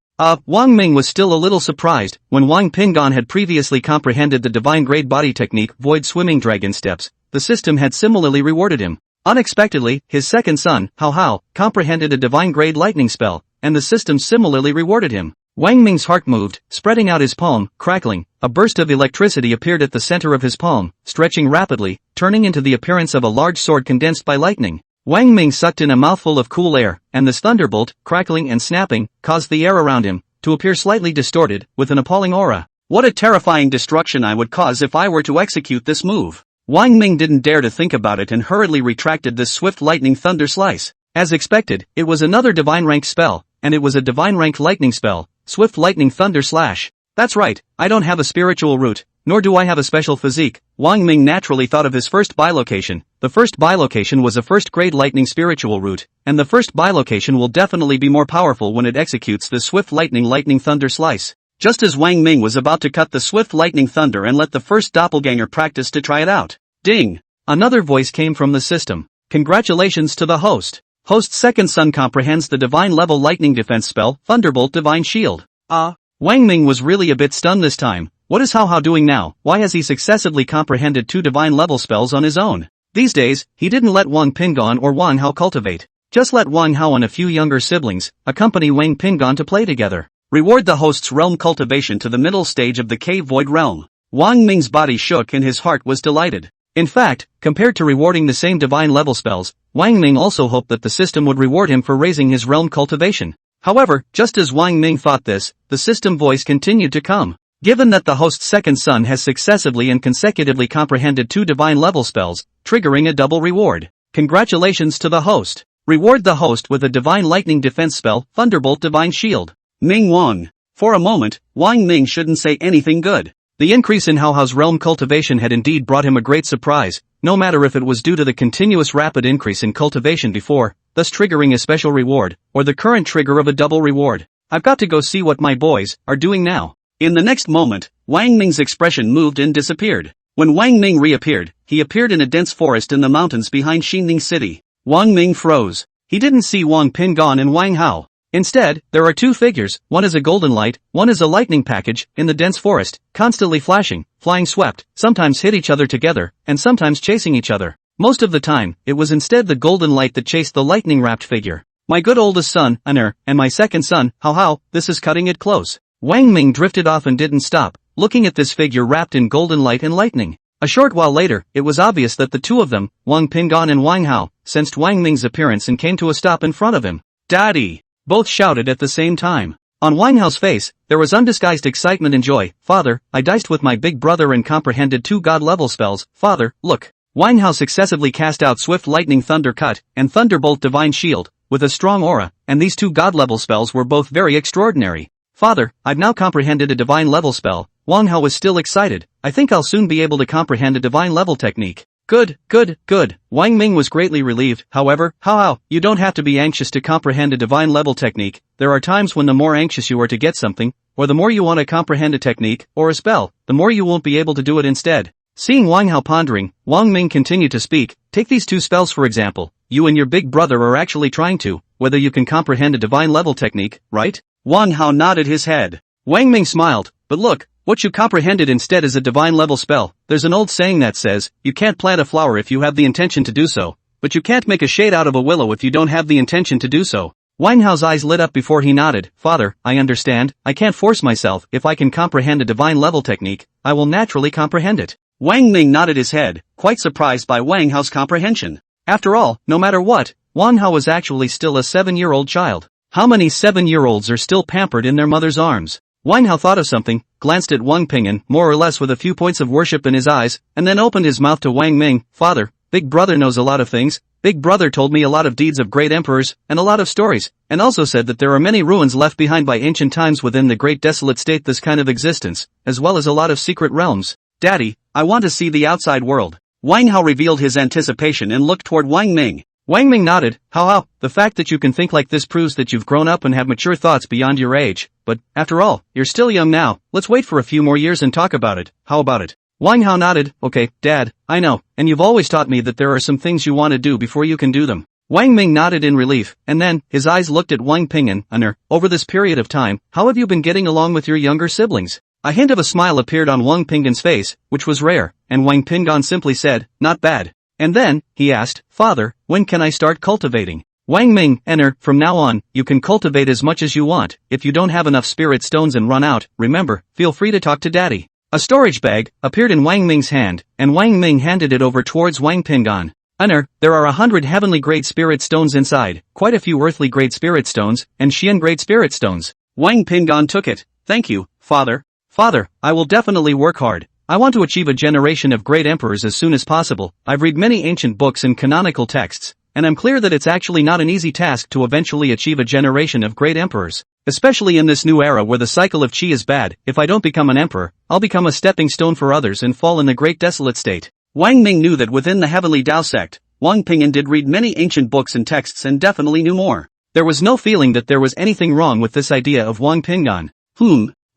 Wang Ming was still a little surprised. When Wang Pingan had previously comprehended the divine grade body technique, Void Swimming Dragon Steps, the system had similarly rewarded him. Unexpectedly, his second son, Hao Hao, comprehended a divine grade lightning spell, and the system similarly rewarded him. Wang Ming's heart moved, spreading out his palm, crackling. A burst of electricity appeared at the center of his palm, stretching rapidly, turning into the appearance of a large sword condensed by lightning. Wang Ming sucked in a mouthful of cool air, and this thunderbolt, crackling and snapping, caused the air around him to appear slightly distorted, with an appalling aura. What a terrifying destruction I would cause if I were to execute this move. Wang Ming didn't dare to think about it and hurriedly retracted this swift lightning thunder slice. As expected, it was another divine rank spell, and it was a divine rank lightning spell. Swift Lightning Thunder Slash. That's right, I don't have a spiritual root, nor do I have a special physique. Wang Ming naturally thought of his first bilocation. The first bilocation was a first-grade lightning spiritual root, and the first bilocation will definitely be more powerful when it executes the Swift Lightning Thunder Slice. Just as Wang Ming was about to cut the Swift Lightning Thunder and let the first doppelganger practice to try it out. Ding! Another voice came from the system. Congratulations to the host. Host's second son comprehends the divine level lightning defense spell, Thunderbolt Divine Shield. Wang Ming was really a bit stunned this time. What is Hao Hao doing now? Why has he successively comprehended 2 divine level spells on his own? These days, he didn't let Wang Pingan or Wang Hao cultivate. Just let Wang Hao and a few younger siblings accompany Wang Pingan to play together. Reward the host's realm cultivation to the middle stage of the cave void realm. Wang Ming's body shook and his heart was delighted. In fact, compared to rewarding the same divine level spells, Wang Ming also hoped that the system would reward him for raising his realm cultivation. However, just as Wang Ming thought this, the system voice continued to come. Given that the host's second son has successively and consecutively comprehended 2 divine level spells, triggering a double reward. Congratulations to the host. Reward the host with a divine lightning defense spell, Thunderbolt Divine Shield. Ming Wang. For a moment, Wang Ming shouldn't say anything good. The increase in Hao Hao's realm cultivation had indeed brought him a great surprise, no matter if it was due to the continuous rapid increase in cultivation before, thus triggering a special reward, or the current trigger of a double reward. I've got to go see what my boys are doing now. In the next moment, Wang Ming's expression moved and disappeared. When Wang Ming reappeared, he appeared in a dense forest in the mountains behind Xinning City. Wang Ming froze. He didn't see Wang Pingan and Wang Hao. Instead, there are 2 figures, one is a golden light, one is a lightning package, in the dense forest, constantly flashing, flying swept, sometimes hit each other together, and sometimes chasing each other. Most of the time, it was instead the golden light that chased the lightning-wrapped figure. My good oldest son, and my second son, Hao Hao, this is cutting it close. Wang Ming drifted off and didn't stop, looking at this figure wrapped in golden light and lightning. A short while later, it was obvious that the two of them, Wang Pingan and Wang Hao, sensed Wang Ming's appearance and came to a stop in front of him. "Daddy!" Both shouted at the same time. On Wang Hao's face, there was undisguised excitement and joy. "Father, I diced with my big brother and comprehended 2 god-level spells. Father, look." Wang Hao successively cast out Swift Lightning Thunder Cut and Thunderbolt Divine Shield, with a strong aura, and these 2 god-level spells were both very extraordinary. "Father, I've now comprehended a divine level spell." Wang Hao was still excited. "I think I'll soon be able to comprehend a divine level technique." "Good, good, good." Wang Ming was greatly relieved. "However, Hao, you don't have to be anxious to comprehend a divine level technique. There are times when the more anxious you are to get something, or the more you want to comprehend a technique, or a spell, the more you won't be able to do it instead." Seeing Wang Hao pondering, Wang Ming continued to speak. "Take these 2 spells for example. You and your big brother are actually trying to, whether you can comprehend a divine level technique, right?" Wang Hao nodded his head. Wang Ming smiled. "But look, what you comprehended instead is a divine level spell. There's an old saying that says, you can't plant a flower if you have the intention to do so, but you can't make a shade out of a willow if you don't have the intention to do so." Wang Hao's eyes lit up before he nodded. "Father, I understand. I can't force myself. If I can comprehend a divine level technique, I will naturally comprehend it." Wang Ming nodded his head, quite surprised by Wang Hao's comprehension. After all, no matter what, Wang Hao was actually still a 7-year-old child. How many 7-year-olds are still pampered in their mother's arms? Wang Hao thought of something, glanced at Wang Pingan, more or less with a few points of worship in his eyes, and then opened his mouth to Wang Ming. "Father, Big Brother knows a lot of things. Big Brother told me a lot of deeds of great emperors, and a lot of stories, and also said that there are many ruins left behind by ancient times within the great desolate state this kind of existence, as well as a lot of secret realms. Daddy, I want to see the outside world." Wang Hao revealed his anticipation and looked toward Wang Ming. Wang Ming nodded. How, the fact that you can think like this proves that you've grown up and have mature thoughts beyond your age, but, after all, you're still young now. Let's wait for a few more years and talk about it. How about it? Wang Hao nodded. "Okay, Dad, I know, and you've always taught me that there are some things you want to do before you can do them." Wang Ming nodded in relief, and then, his eyes looked at Wang Pingan. "Over this period of time, how have you been getting along with your younger siblings?" A hint of a smile appeared on Wang Pingan's face, which was rare, and Wang Pingan simply said, "Not bad." And then, he asked, "Father, when can I start cultivating?" Wang Ming, "From now on, you can cultivate as much as you want. If you don't have enough spirit stones and run out, remember, feel free to talk to Daddy." A storage bag appeared in Wang Ming's hand, and Wang Ming handed it over towards Wang Pingan. There are 100 heavenly grade spirit stones inside, quite a few earthly grade spirit stones, and Xian grade spirit stones. Wang Pingan took it. "Thank you, Father. Father, I will definitely work hard. I want to achieve a generation of great emperors as soon as possible. I've read many ancient books and canonical texts, and I'm clear that it's actually not an easy task to eventually achieve a generation of great emperors. Especially in this new era where the cycle of qi is bad. If I don't become an emperor, I'll become a stepping stone for others and fall in the great desolate state." Wang Ming knew that within the heavenly Dao sect, Wang Pingan did read many ancient books and texts and definitely knew more. There was no feeling that there was anything wrong with this idea of Wang Pingan.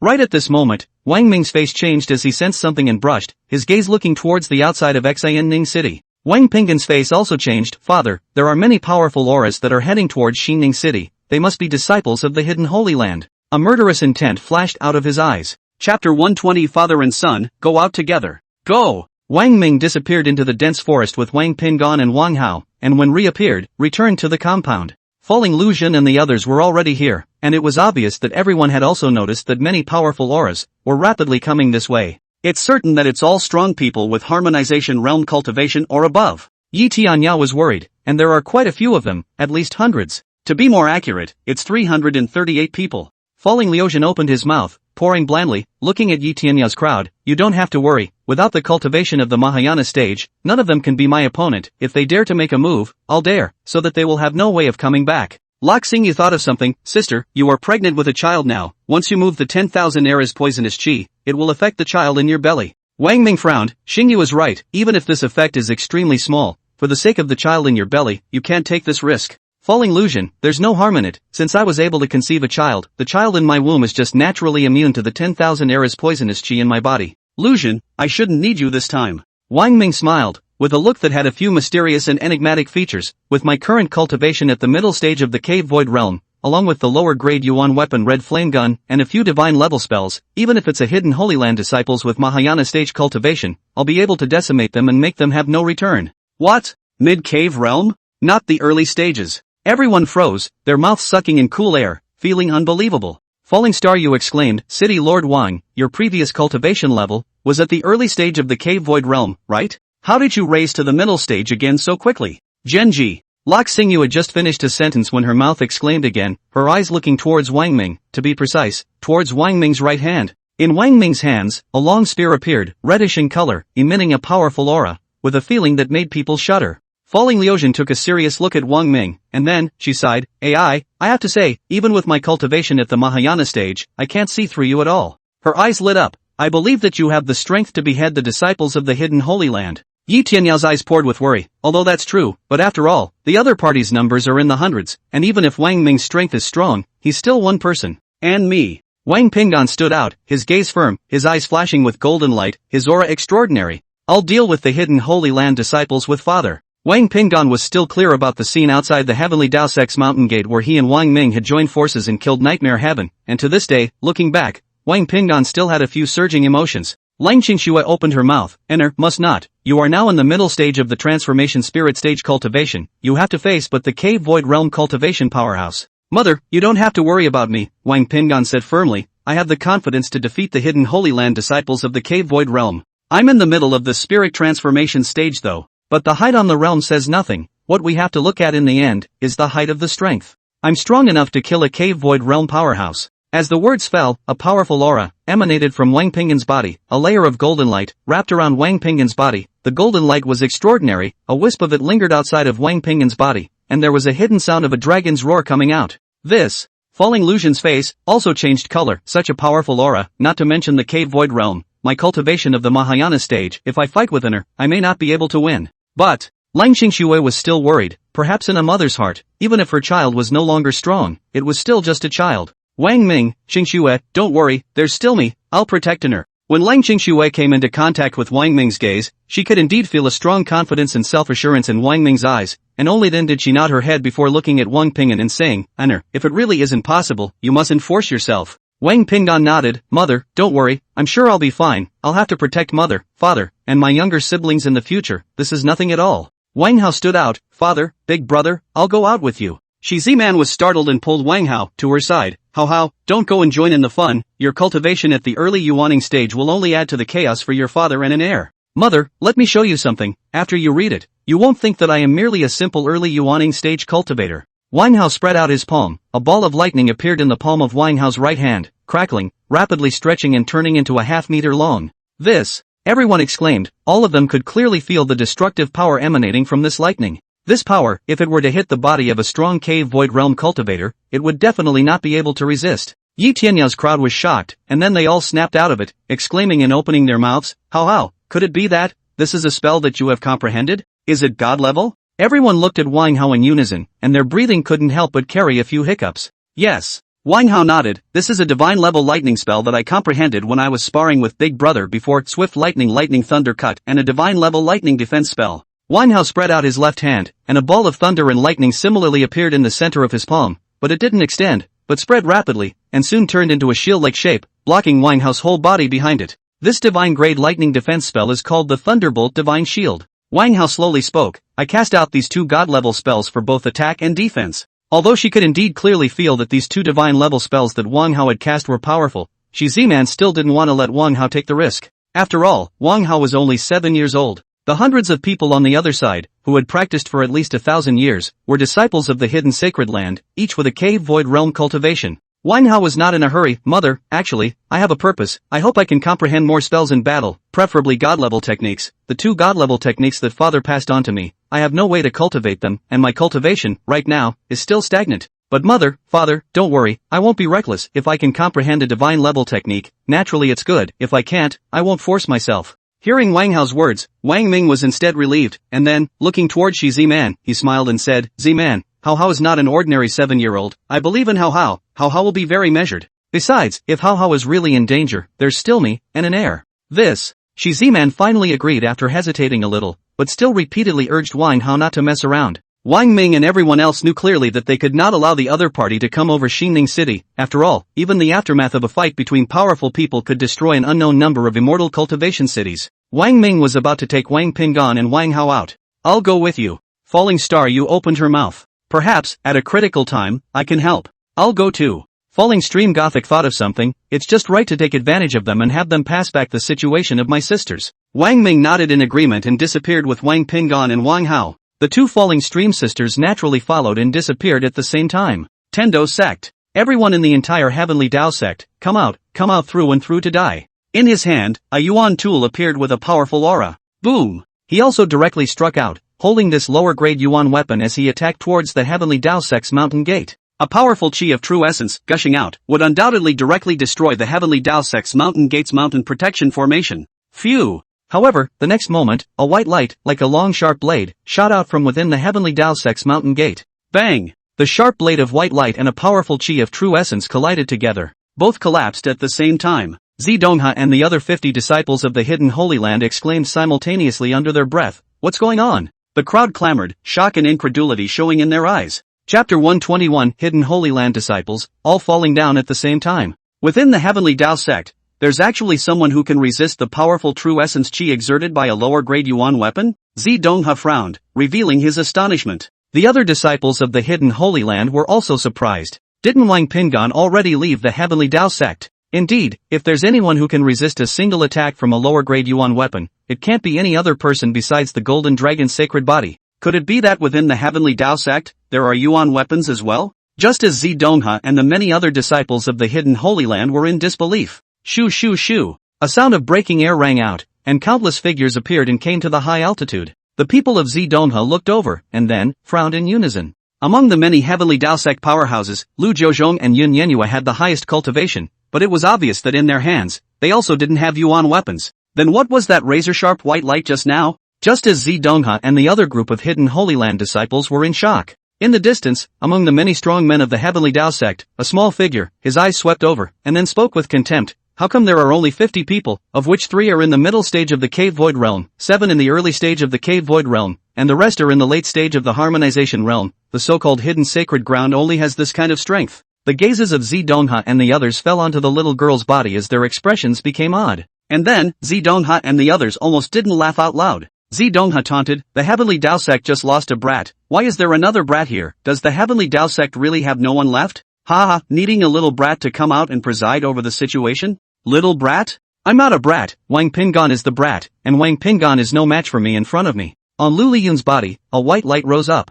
Right at this moment, Wang Ming's face changed as he sensed something and brushed, his gaze looking towards the outside of Xianning City. Wang Pingan's face also changed. "Father, there are many powerful auras that are heading towards Xianning City. They must be disciples of the hidden Holy Land." A murderous intent flashed out of his eyes. Chapter 120. Father and son, go out together. Go! Wang Ming disappeared into the dense forest with Wang Pingan and Wang Hao, and when reappeared, returned to the compound. Falling Lu Jin and the others were already here, and it was obvious that everyone had also noticed that many powerful auras were rapidly coming this way. It's certain that it's all strong people with harmonization realm cultivation or above. Yi Tianya was worried, and there are quite a few of them, at least hundreds. To be more accurate, it's 338 people. Falling Liujian opened his mouth, pouring blandly, looking at Yi Tianya's crowd. "You don't have to worry, without the cultivation of the Mahayana stage, none of them can be my opponent. If they dare to make a move, I'll dare, so that they will have no way of coming back." Lok Xingyu thought of something. "Sister, you are pregnant with a child now. Once you move the 10,000 eras poisonous qi, it will affect the child in your belly." Wang Ming frowned. Xingyu is right, even if this effect is extremely small, for the sake of the child in your belly, you can't take this risk. Falling Lucian, there's no harm in it. Since I was able to conceive a child, the child in my womb is just naturally immune to the 10,000 eras poisonous qi in my body. Lucian, I shouldn't need you this time. Wang Ming smiled, with a look that had a few mysterious and enigmatic features. With my current cultivation at the middle stage of the Cave Void realm, along with the lower grade Yuan weapon Red Flame Gun, and a few divine level spells, even if it's a hidden Holy Land disciples with Mahayana stage cultivation, I'll be able to decimate them and make them have no return. What? Mid-cave realm? Not the early stages. Everyone froze, their mouths sucking in cool air, feeling unbelievable. Falling Star, you exclaimed. City Lord Wang, your previous cultivation level was at the early stage of the cave void realm, right? How did you raise to the middle stage again so quickly? Genji. Lok Xingyu had just finished a sentence when her mouth exclaimed again, her eyes looking towards Wang Ming, to be precise, towards Wang Ming's right hand. In Wang Ming's hands, a long spear appeared, reddish in color, emitting a powerful aura, with a feeling that made people shudder. Falling Liuzhen took a serious look at Wang Ming, and then, she sighed, I have to say, even with my cultivation at the Mahayana stage, I can't see through you at all. Her eyes lit up. I believe that you have the strength to behead the disciples of the hidden Holy Land. Yi Tianyao's eyes poured with worry, although that's true, but after all, the other party's numbers are in the hundreds, and even if Wang Ming's strength is strong, he's still one person. And me. Wang Pinggan stood out, his gaze firm, his eyes flashing with golden light, his aura extraordinary. I'll deal with the hidden Holy Land disciples with father. Wang Pinggan was still clear about the scene outside the heavenly Daosex mountain gate where he and Wang Ming had joined forces and killed Nightmare Heaven, and to this day, looking back, Wang Pinggan still had a few surging emotions. Lang Qingxue opened her mouth. Enter, must not. You are now in the middle stage of the transformation spirit stage cultivation. You have to face but the cave void realm cultivation powerhouse. Mother, you don't have to worry about me, Wang Pinggan said firmly. I have the confidence to defeat the hidden Holy Land disciples of the cave void realm. I'm in the middle of the spirit transformation stage though. But the height on the realm says nothing. What we have to look at in the end is the height of the strength. I'm strong enough to kill a cave void realm powerhouse. As the words fell, a powerful aura emanated from Wang Pinggan's body, a layer of golden light wrapped around Wang Pinggan's body. The golden light was extraordinary, a wisp of it lingered outside of Wang Pinggan's body, and there was a hidden sound of a dragon's roar coming out. This. Falling Liuzhen's face also changed color. Such a powerful aura, not to mention the cave void realm. My cultivation of the Mahayana stage, if I fight within her, I may not be able to win. But, Lang Qingxue was still worried, perhaps in a mother's heart, even if her child was no longer strong, it was still just a child. Wang Ming, Qingxue, don't worry, there's still me, I'll protect her. When Lang Qingxue came into contact with Wang Ming's gaze, she could indeed feel a strong confidence and self-assurance in Wang Ming's eyes, and only then did she nod her head before looking at Wang Pinggan and saying, Honor, if it really isn't possible, you mustn't force yourself. Wang Pinggan nodded. Mother, don't worry, I'm sure I'll be fine. I'll have to protect mother, father, and my younger siblings in the future. This is nothing at all. Wang Hao stood out. Father, big brother, I'll go out with you. Shi Ziman was startled and pulled Wang Hao to her side. Hao, don't go and join in the fun. Your cultivation at the early Yuaning stage will only add to the chaos for your father and an heir. Mother, let me show you something. After you read it, you won't think that I am merely a simple early Yuaning stage cultivator. Wang Hao spread out his palm. A ball of lightning appeared in the palm of Wang Hao's right hand, crackling, rapidly stretching and turning into a half-meter long. This, everyone exclaimed, all of them could clearly feel the destructive power emanating from this lightning. This power, if it were to hit the body of a strong cave void realm cultivator, it would definitely not be able to resist. Yi Tianyao's crowd was shocked, and then they all snapped out of it, exclaiming and opening their mouths, How, could it be that? This is a spell that you have comprehended? Is it god level? Everyone looked at Wang Hao in unison, and their breathing couldn't help but carry a few hiccups. Yes. Wang Hao nodded. This is a divine level lightning spell that I comprehended when I was sparring with Big Brother before. Swift lightning thunder cut, and a divine level lightning defense spell. Wang Hao spread out his left hand, and a ball of thunder and lightning similarly appeared in the center of his palm, but it didn't extend, but spread rapidly, and soon turned into a shield-like shape, blocking Wang Hao's whole body behind it. This divine-grade lightning defense spell is called the Thunderbolt Divine Shield. Wang Hao slowly spoke. I cast out these two god-level spells for both attack and defense. Although she could indeed clearly feel that these two divine-level spells that Wang Hao had cast were powerful, Shi Ziman still didn't want to let Wang Hao take the risk. After all, Wang Hao was only 7 years old. The hundreds of people on the other side, who had practiced for at least 1,000 years, were disciples of the hidden sacred land, each with a cave void realm cultivation. Wang Hao was not in a hurry. Mother, actually, I have a purpose. I hope I can comprehend more spells in battle, preferably god-level techniques. The two god-level techniques that father passed on to me, I have no way to cultivate them, and my cultivation, right now, is still stagnant. But mother, father, don't worry, I won't be reckless. If I can comprehend a divine-level technique, naturally it's good. If I can't, I won't force myself. Hearing Wang Hao's words, Wang Ming was instead relieved, and then, looking toward Shi Ziman, he smiled and said, Ziman, Hao is not an ordinary 7-year-old. I believe in Hao will be very measured. Besides, if Hao is really in danger, there's still me, and an heir. This, Shi Ziman finally agreed after hesitating a little, but still repeatedly urged Wang Hao not to mess around. Wang Ming and everyone else knew clearly that they could not allow the other party to come over Xingning City. After all, even the aftermath of a fight between powerful people could destroy an unknown number of immortal cultivation cities. Wang Ming was about to take Wang Pinggan and Wang Hao out. I'll go with you. Falling Star, you opened her mouth. Perhaps, at a critical time, I can help. I'll go too. Falling Stream Gothic thought of something, it's just right to take advantage of them and have them pass back the situation of my sisters. Wang Ming nodded in agreement and disappeared with Wang Pingan and Wang Hao. The two Falling Stream sisters naturally followed and disappeared at the same time. Tendo sect. Everyone in the entire Heavenly Dao sect, come out through and through to die. In his hand, a yuan tool appeared with a powerful aura. Boom! He also directly struck out, holding this lower-grade yuan weapon as he attacked towards the Heavenly Dao sect's mountain gate. A powerful chi of true essence, gushing out, would undoubtedly directly destroy the Heavenly Dao sect's mountain gate's mountain protection formation. Phew! However, the next moment, a white light, like a long sharp blade, shot out from within the Heavenly Dao sect's mountain gate. Bang! The sharp blade of white light and a powerful chi of true essence collided together. Both collapsed at the same time. Zidongha and the other 50 disciples of the Hidden Holy Land exclaimed simultaneously under their breath, "What's going on?" The crowd clamored, shock and incredulity showing in their eyes. Chapter 121 Hidden Holy Land disciples, all falling down at the same time. Within the Heavenly Dao sect, there's actually someone who can resist the powerful true essence chi exerted by a lower grade yuan weapon? Zidongha frowned, revealing his astonishment. The other disciples of the Hidden Holy Land were also surprised. Didn't Wang Pingan already leave the Heavenly Dao sect? Indeed, if there's anyone who can resist a single attack from a lower-grade yuan weapon, it can't be any other person besides the Golden Dragon's sacred body. Could it be that within the Heavenly Dao sect, there are yuan weapons as well? Just as Zidongha and the many other disciples of the Hidden Holy Land were in disbelief. Shoo shoo shoo! A sound of breaking air rang out, and countless figures appeared and came to the high altitude. The people of Zidongha looked over, and then, frowned in unison. Among the many Heavenly Dao sect powerhouses, Lu Jiuzhong and Yun Yenhua had the highest cultivation, but it was obvious that in their hands, they also didn't have yuan weapons. Then what was that razor-sharp white light just now? Just as Zidongha and the other group of Hidden Holy Land disciples were in shock. In the distance, among the many strong men of the Heavenly Dao sect, a small figure, his eyes swept over, and then spoke with contempt. How come there are only 50 people, of which 3 are in the middle stage of the Cave Void Realm, 7 in the early stage of the Cave Void Realm, and the rest are in the late stage of the Harmonization Realm? The so-called Hidden Sacred Ground only has this kind of strength. The gazes of Zidongha and the others fell onto the little girl's body as their expressions became odd. And then, Zidongha and the others almost didn't laugh out loud. Zidongha taunted, "The Heavenly Dao sect just lost a brat. Why is there another brat here? Does the Heavenly Dao sect really have no one left? Haha, needing a little brat to come out and preside over the situation? Little brat? I'm not a brat, Wang Pingan is the brat, and Wang Pingan is no match for me in front of me." On Lu Liyun's body, a white light rose up.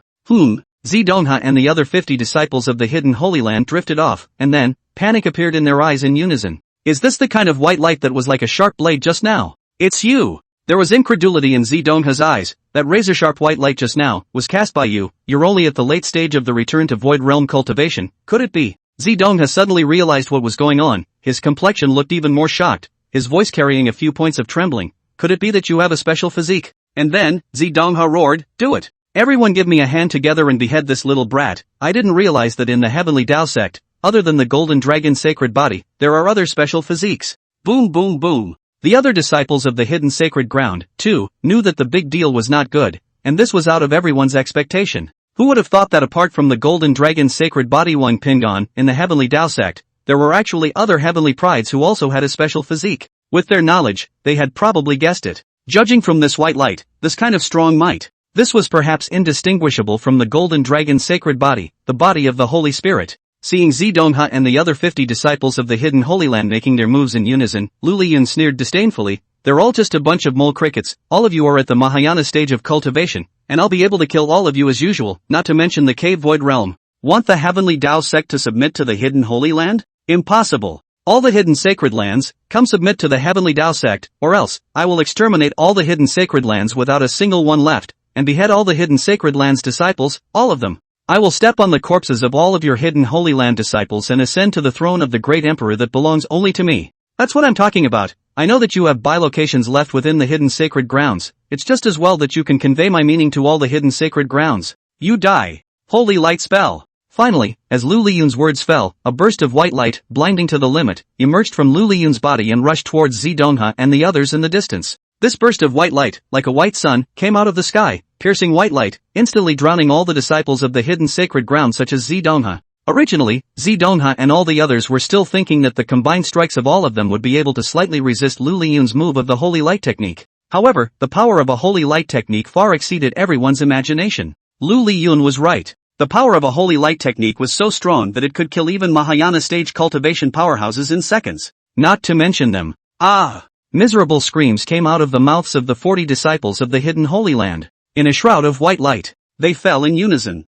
Zidongha and the other 50 disciples of the Hidden Holy Land drifted off, and then, panic appeared in their eyes in unison. Is this the kind of white light that was like a sharp blade just now? It's you! There was incredulity in Zidongha's eyes. That razor-sharp white light just now was cast by you. You're only at the late stage of the return to Void Realm cultivation. Could it be? Zidongha suddenly realized what was going on. His complexion looked even more shocked, his voice carrying a few points of trembling. Could it be that you have a special physique? And then, Zidongha roared, "Do it! Everyone give me a hand together and behead this little brat." I didn't realize that in the Heavenly Dao sect, other than the Golden Dragon's sacred body, there are other special physiques. Boom boom boom. The other disciples of the Hidden Sacred Ground, too, knew that the big deal was not good, and this was out of everyone's expectation. Who would have thought that apart from the Golden Dragon's sacred body Wang Pingan, in the Heavenly Dao sect, there were actually other heavenly prides who also had a special physique? With their knowledge, they had probably guessed it. Judging from this white light, this kind of strong might, this was perhaps indistinguishable from the Golden Dragon's sacred body, the body of the Holy Spirit. Seeing Zidongha and the other 50 disciples of the Hidden Holy Land making their moves in unison, Lu Liyun sneered disdainfully, "They're all just a bunch of mole crickets. All of you are at the Mahayana stage of cultivation, and I'll be able to kill all of you as usual, not to mention the Cave Void Realm. Want the Heavenly Dao sect to submit to the Hidden Holy Land? Impossible. All the Hidden Sacred Lands, come submit to the Heavenly Dao sect, or else, I will exterminate all the Hidden Sacred Lands without a single one left, and behead all the Hidden Sacred Lands disciples, all of them. I will step on the corpses of all of your Hidden Holy Land disciples and ascend to the throne of the great emperor that belongs only to me." That's what I'm talking about. I know that you have bilocations left within the Hidden Sacred Grounds. It's just as well that you can convey my meaning to all the Hidden Sacred Grounds. You die. Holy light spell. Finally, as Lu Liyun's words fell, a burst of white light, blinding to the limit, emerged from Lu Liyun's body and rushed towards Zidongha and the others in the distance. This burst of white light, like a white sun, came out of the sky, piercing white light, instantly drowning all the disciples of the Hidden Sacred Ground such as Zidongha. Originally, Zidongha and all the others were still thinking that the combined strikes of all of them would be able to slightly resist Lu Liyun's move of the Holy Light Technique. However, the power of a Holy Light Technique far exceeded everyone's imagination. Lu Liyun was right. The power of a holy light technique was so strong that it could kill even Mahayana stage cultivation powerhouses in seconds. Not to mention them. Miserable screams came out of the mouths of the 40 disciples of the hidden Holy Land. In a shroud of white light, they fell in unison.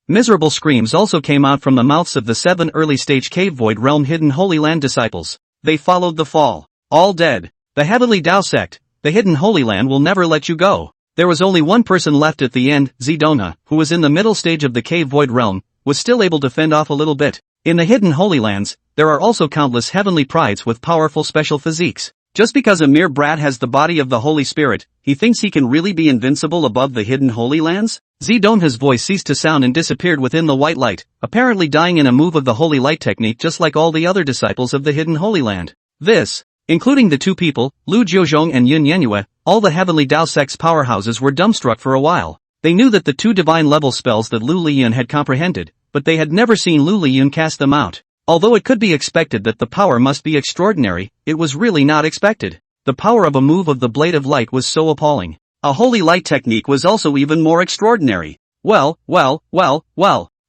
Miserable screams also came out from the mouths of the 7 early-stage cave void realm hidden Holy Land disciples. They followed the fall. All dead. The heavenly Tao sect, the hidden Holy Land will never let you go. There was only one person left at the end, Zidongha, who was in the middle stage of the cave void realm, was still able to fend off a little bit. In the hidden Holy Lands, there are also countless heavenly prides with powerful special physiques. Just because a mere brat has the body of the Holy Spirit, he thinks he can really be invincible above the hidden Holy Lands? Zidongha's voice ceased to sound and disappeared within the white light, apparently dying in a move of the Holy Light technique just like all the other disciples of the hidden Holy Land. This, including the 2 people, Lu Jiuzhong and Yun Yenyue, all the heavenly Tao sect's powerhouses were dumbstruck for a while. They knew that the 2 divine level spells that Lu Liyun had comprehended, but they had never seen Lu Liyun cast them out. Although it could be expected that the power must be extraordinary, it was really not expected. The power of a move of the blade of light was so appalling. A holy light technique was also even more extraordinary. Well.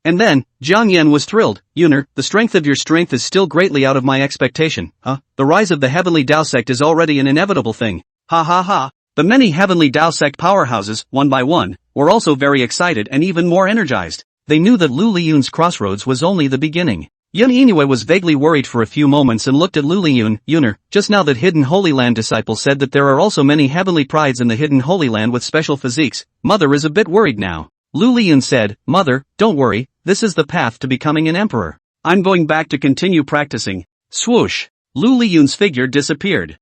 And then, Jiang Yan was thrilled. Yuner, the strength of your strength is still greatly out of my expectation. The rise of the heavenly Tao sect is already an inevitable thing. Ha. The many heavenly Tao sect powerhouses, one by one, were also very excited and even more energized. They knew that Lu Liyun's crossroads was only the beginning. Yun Yenyue was vaguely worried for a few moments and looked at Lu Liyun. Yuner, just now that hidden Holy Land disciple said that there are also many heavenly prides in the hidden Holy Land with special physiques. Mother is a bit worried now. Lu Liyun said, Mother, don't worry, this is the path to becoming an emperor. I'm going back to continue practicing. Swoosh. Lu Liyun's figure disappeared.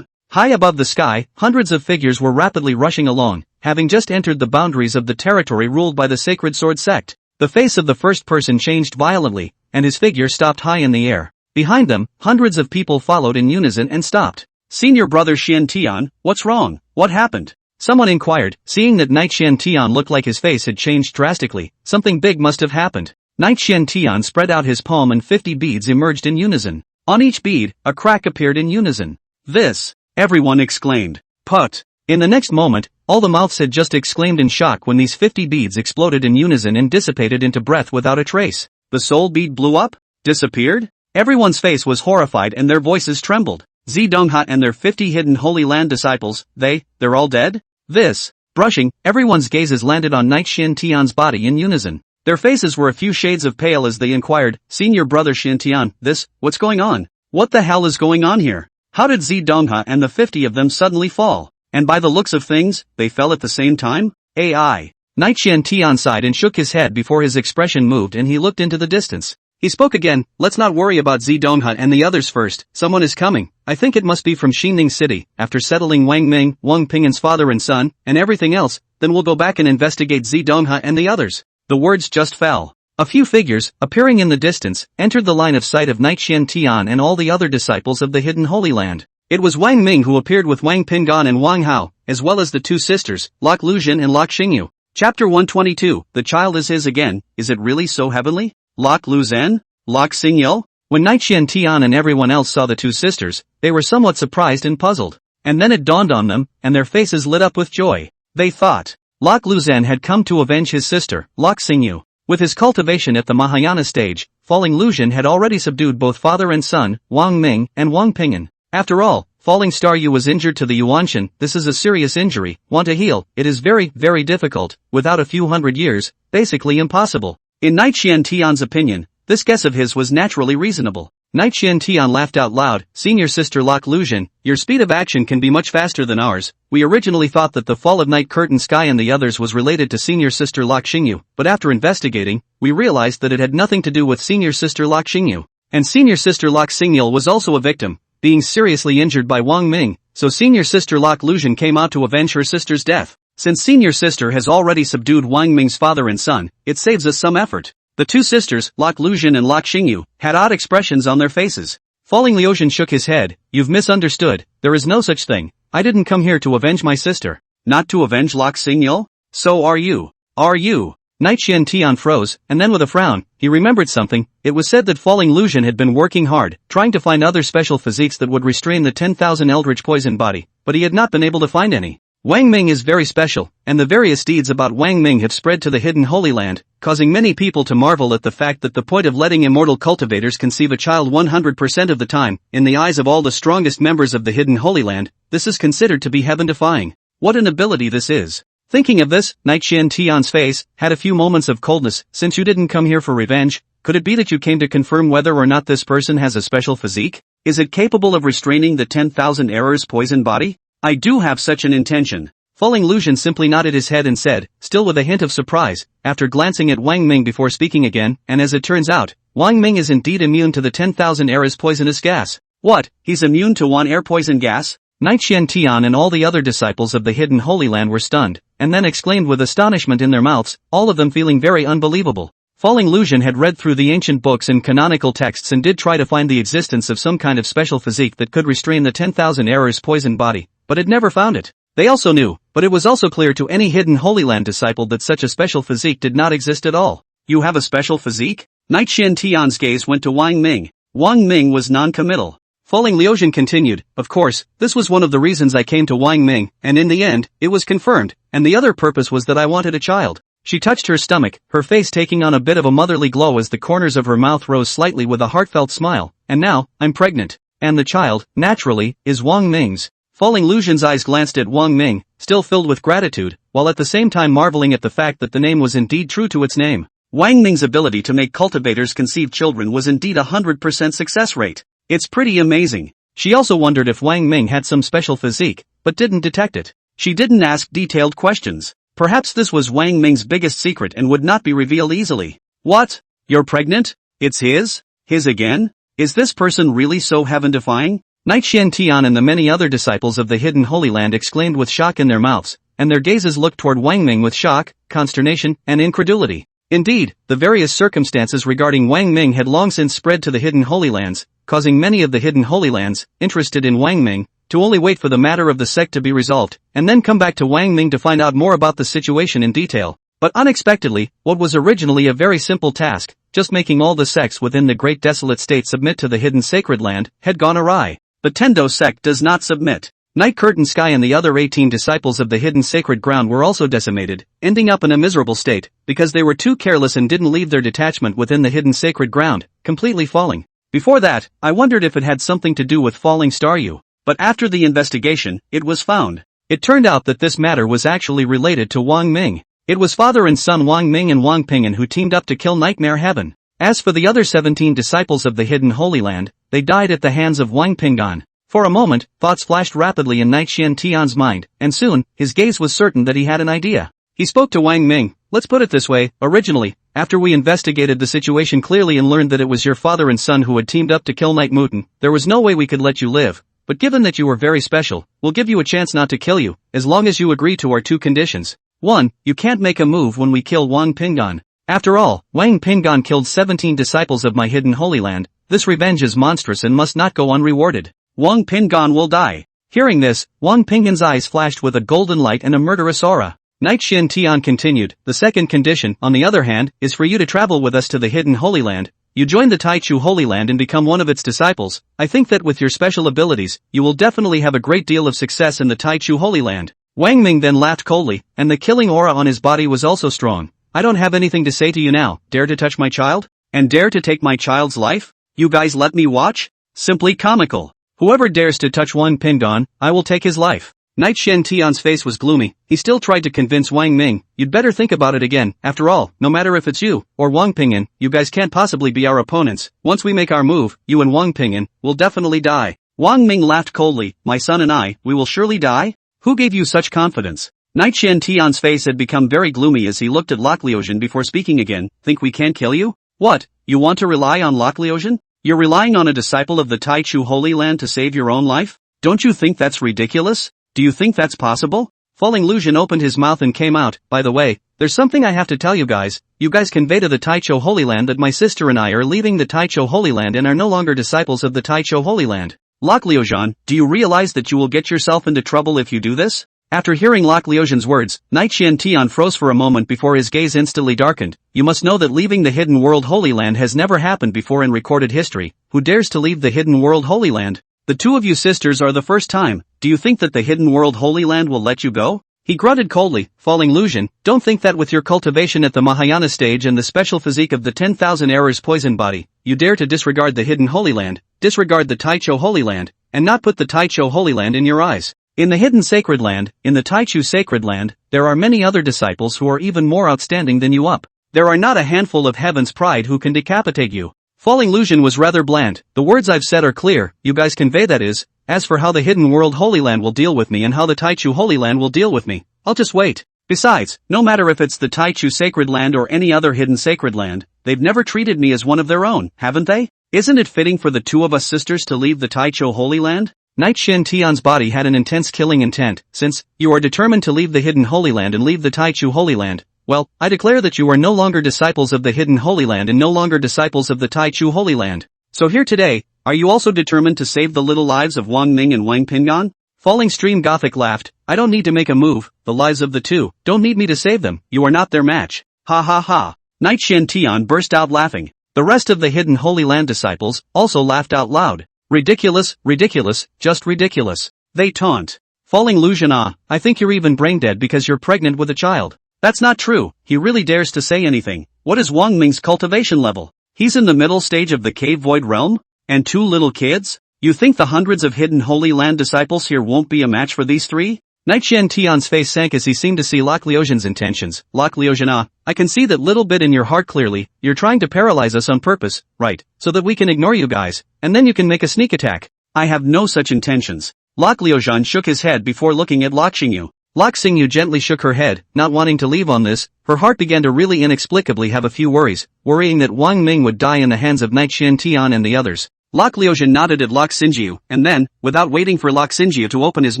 High above the sky, hundreds of figures were rapidly rushing along, having just entered the boundaries of the territory ruled by the Sacred Sword sect. The face of the first person changed violently, and his figure stopped high in the air. Behind them, hundreds of people followed in unison and stopped. Senior brother Xian Tian, what's wrong? What happened? Someone inquired, seeing that Knight Xian Tian looked like his face had changed drastically. Something big must have happened. Knight Xian Tian spread out his palm and 50 beads emerged in unison. On each bead, a crack appeared in unison. This, everyone exclaimed. Put. In the next moment, all the mouths had just exclaimed in shock when these 50 beads exploded in unison and dissipated into breath without a trace. The soul bead blew up? Disappeared? Everyone's face was horrified and their voices trembled. Zidongha and their 50 hidden Holy Land disciples, they're all dead? This. Brushing, everyone's gazes landed on Knight Xian Tian's body in unison. Their faces were a few shades of pale as they inquired, Senior brother Xian Tian, what's going on? What the hell is going on here? How did Zidongha and the 50 of them suddenly fall? And by the looks of things, they fell at the same time? AI. Knight Xian Tian sighed and shook his head before his expression moved and he looked into the distance. He spoke again, let's not worry about Zidongha and the others first, someone is coming. I think it must be from Xinning City. After settling Wang Ming, Wang Ping'an's father and son, and everything else, then we'll go back and investigate Zidongha and the others. The words just fell. A few figures, appearing in the distance, entered the line of sight of Knight Xian Tian and all the other disciples of the hidden Holy Land. It was Wang Ming who appeared with Wang Ping'an and Wang Hao, as well as the 2 sisters, Lok Luzhin and Lok Xingyu. Chapter 122, The Child is His Again, Is It Really So Heavenly? Lok Luzhen? Lok Xingyu? When Knight Xian Tian and everyone else saw the 2 sisters, they were somewhat surprised and puzzled. And then it dawned on them, and their faces lit up with joy. They thought, Lok Luzhen had come to avenge his sister, Lok Xingyu. With his cultivation at the Mahayana stage, Falling Luzhin had already subdued both father and son, Wang Ming and Wang Ping'an. After all, Falling Star Yu was injured to the Yuanshan. This is a serious injury. Want to heal, it is very, very difficult, without a few hundred years, basically impossible. In Knight Xian Tian's opinion, this guess of his was naturally reasonable. Knight Xian Tian laughed out loud, Senior sister Lok Luzhin, your speed of action can be much faster than ours. We originally thought that the fall of Night Curtain Sky and the others was related to Senior sister Lok Xingyu, but after investigating, we realized that it had nothing to do with Senior sister Lok Xingyu. And Senior sister Lok Xingyu was also a victim, being seriously injured by Wang Ming, so Senior sister Lok Luzhin came out to avenge her sister's death. Since Senior sister has already subdued Wang Ming's father and son, it saves us some effort. The 2 sisters, Lok Luzhin and Lok Xingyu, had odd expressions on their faces. Falling Liuzhin shook his head, you've misunderstood, there is no such thing. I didn't come here to avenge my sister. Not to avenge Lok Xingyu? So are you. Are you? Knight Xian Tian froze, and then with a frown, he remembered something. It was said that Falling Luzhin had been working hard, trying to find other special physiques that would restrain the 10,000 eldritch poison body, but he had not been able to find any. Wang Ming is very special, and the various deeds about Wang Ming have spread to the hidden Holy Land, causing many people to marvel at the fact that the point of letting immortal cultivators conceive a child 100% of the time, in the eyes of all the strongest members of the hidden Holy Land, this is considered to be heaven-defying. What an ability this is. Thinking of this, Night Xian Tian's face had a few moments of coldness. Since you didn't come here for revenge, could it be that you came to confirm whether or not this person has a special physique? Is it capable of restraining the 10,000 errors poison body? I do have such an intention. Falling Lucian simply nodded his head and said, still with a hint of surprise, after glancing at Wang Ming before speaking again, and as it turns out, Wang Ming is indeed immune to the 10,000 errors poisonous gas. What, he's immune to one air poison gas? Night Xian Tian and all the other disciples of the hidden Holy Land were stunned, and then exclaimed with astonishment in their mouths, all of them feeling very unbelievable. Falling Lucian had read through the ancient books and canonical texts and did try to find the existence of some kind of special physique that could restrain the 10,000 errors poisoned body, but had never found it. They also knew, but it was also clear to any hidden Holy Land disciple that such a special physique did not exist at all. You have a special physique? Night Xian Tian's gaze went to Wang Ming. Wang Ming was non-committal. Falling Lucian continued, of course, this was one of the reasons I came to Wang Ming, and in the end, it was confirmed, and the other purpose was that I wanted a child. She touched her stomach, her face taking on a bit of a motherly glow as the corners of her mouth rose slightly with a heartfelt smile, and now, I'm pregnant. And the child, naturally, is Wang Ming's. Falling Lucian's eyes glanced at Wang Ming, still filled with gratitude, while at the same time marveling at the fact that the name was indeed true to its name. Wang Ming's ability to make cultivators conceive children was indeed 100% success rate. It's pretty amazing. She also wondered if Wang Ming had some special physique, but didn't detect it. She didn't ask detailed questions. Perhaps this was Wang Ming's biggest secret and would not be revealed easily. What? You're pregnant? It's his? His again? Is this person really so heaven-defying? Night Xian Tian and the many other disciples of the hidden Holy Land exclaimed with shock in their mouths, and their gazes looked toward Wang Ming with shock, consternation, and incredulity. Indeed, the various circumstances regarding Wang Ming had long since spread to the hidden Holy Lands, causing many of the hidden Holy Lands, interested in Wang Ming, to only wait for the matter of the sect to be resolved, and then come back to Wang Ming to find out more about the situation in detail. But unexpectedly, what was originally a very simple task, just making all the sects within the Great Desolate State submit to the hidden sacred land, had gone awry. The Tendo sect does not submit. Night Curtain Sky and the other 18 disciples of the hidden sacred ground were also decimated, ending up in a miserable state, because they were too careless and didn't leave their detachment within the hidden sacred ground, completely falling. Before that, I wondered if it had something to do with falling star you. But after the investigation, it was found. It turned out that this matter was actually related to Wang Ming. It was father and son Wang Ming and Wang Ping'an who teamed up to kill Nightmare Heaven. As for the other 17 disciples of the hidden Holy Land, they died at the hands of Wang Ping'an. For a moment, thoughts flashed rapidly in Night Xian Tian's mind, and soon, his gaze was certain that he had an idea. He spoke to Wang Ming. Let's put it this way, originally, after we investigated the situation clearly and learned that it was your father and son who had teamed up to kill Night Mutin, there was no way we could let you live. But given that you were very special, we'll give you a chance not to kill you, as long as you agree to our 2 conditions. 1. You can't make a move when we kill Wang Ping'an. After all, Wang Ping'an killed 17 disciples of my hidden Holy Land. This revenge is monstrous and must not go unrewarded. Wang Ping'an will die. Hearing this, Wang Ping'an's eyes flashed with a golden light and a murderous aura. Night Xian Tian continued, the second condition, on the other hand, is for you to travel with us to the hidden Holy Land. You join the Taichu Holy Land and become one of its disciples. I think that with your special abilities, you will definitely have a great deal of success in the Taichu Holy Land. Wang Ming then laughed coldly, and the killing aura on his body was also strong. I don't have anything to say to you now. Dare to touch my child? And dare to take my child's life? You guys let me watch? Simply comical. Whoever dares to touch Wang Ping'an, I will take his life. Night Xian Tian's face was gloomy. He still tried to convince Wang Ming, you'd better think about it again. After all, no matter if it's you, or Wang Ping'an, you guys can't possibly be our opponents. Once we make our move, you and Wang Ping'an will definitely die. Wang Ming laughed coldly, my son and I, we will surely die? Who gave you such confidence? Night Xian Tian's face had become very gloomy as he looked at Lok Liuzhen before speaking again. Think we can't kill you? What, you want to rely on Lok Liuzhen? You're relying on a disciple of the Taichu Holy Land to save your own life? Don't you think that's ridiculous? Do you think that's possible? Falling Lucian opened his mouth and came out, by the way, there's something I have to tell you guys. You guys convey to the Taichu Holy Land that my sister and I are leaving the Taichu Holy Land and are no longer disciples of the Taichu Holy Land. Lok Liuzhen, do you realize that you will get yourself into trouble if you do this? After hearing Lok Liuzhen's words, Night Xian Tian froze for a moment before his gaze instantly darkened. You must know that leaving the hidden world Holy Land has never happened before in recorded history. Who dares to leave the hidden world Holy Land? The two of you sisters are the first time. Do you think that the hidden world Holy Land will let you go? He grunted coldly, falling illusion. Don't think that with your cultivation at the Mahayana stage and the special physique of the 10,000 errors poison body, you dare to disregard the hidden Holy Land, disregard the Taicho Holy Land, and not put the Taicho Holy Land in your eyes. In the hidden sacred land, in the Taichu sacred land, there are many other disciples who are even more outstanding than you up. There are not a handful of heaven's pride who can decapitate you. Falling illusion was rather bland. The words I've said are clear, you guys convey that is. As for how the hidden world Holy Land will deal with me and how the Taichu Holy Land will deal with me, I'll just wait. Besides, no matter if it's the Taichu sacred land or any other hidden sacred land, they've never treated me as one of their own, haven't they? Isn't it fitting for the two of us sisters to leave the Taicho Holy Land? Knight Shen Tian's body had an intense killing intent. Since you are determined to leave the hidden Holy Land and leave the Taichu Holy Land, well, I declare that you are no longer disciples of the hidden Holy Land and no longer disciples of the Taichu Holy Land. So here today, are you also determined to save the little lives of Wang Ming and Wang Pingan? Falling Stream Gothic laughed. I don't need to make a move, the lives of the two don't need me to save them, you are not their match. Ha ha ha. Knight Shen Tian burst out laughing. The rest of the hidden Holy Land disciples also laughed out loud. Ridiculous, ridiculous, just ridiculous. They taunt. Falling illusion. I think you're even brain dead because you're pregnant with a child. That's not true. He really dares to say anything. What is Wang Ming's cultivation level? He's in the middle stage of the cave void realm? And two little kids? You think the hundreds of hidden Holy Land disciples here won't be a match for these three? Knight Shen Tian's face sank as he seemed to see Lok Liujian's intentions. Lok Liujian, I can see that little bit in your heart clearly. You're trying to paralyze us on purpose, right? So that we can ignore you guys, and then you can make a sneak attack. I have no such intentions. Lok Liujian shook his head before looking at Lok Xingyu. Lok Xingyu gently shook her head, not wanting to leave on this. Her heart began to really inexplicably have a few worries, worrying that Wang Ming would die in the hands of Knight Shen Tian and the others. Lok Liujian nodded at Lok Xingyu, and then, without waiting for Lok Xingyu to open his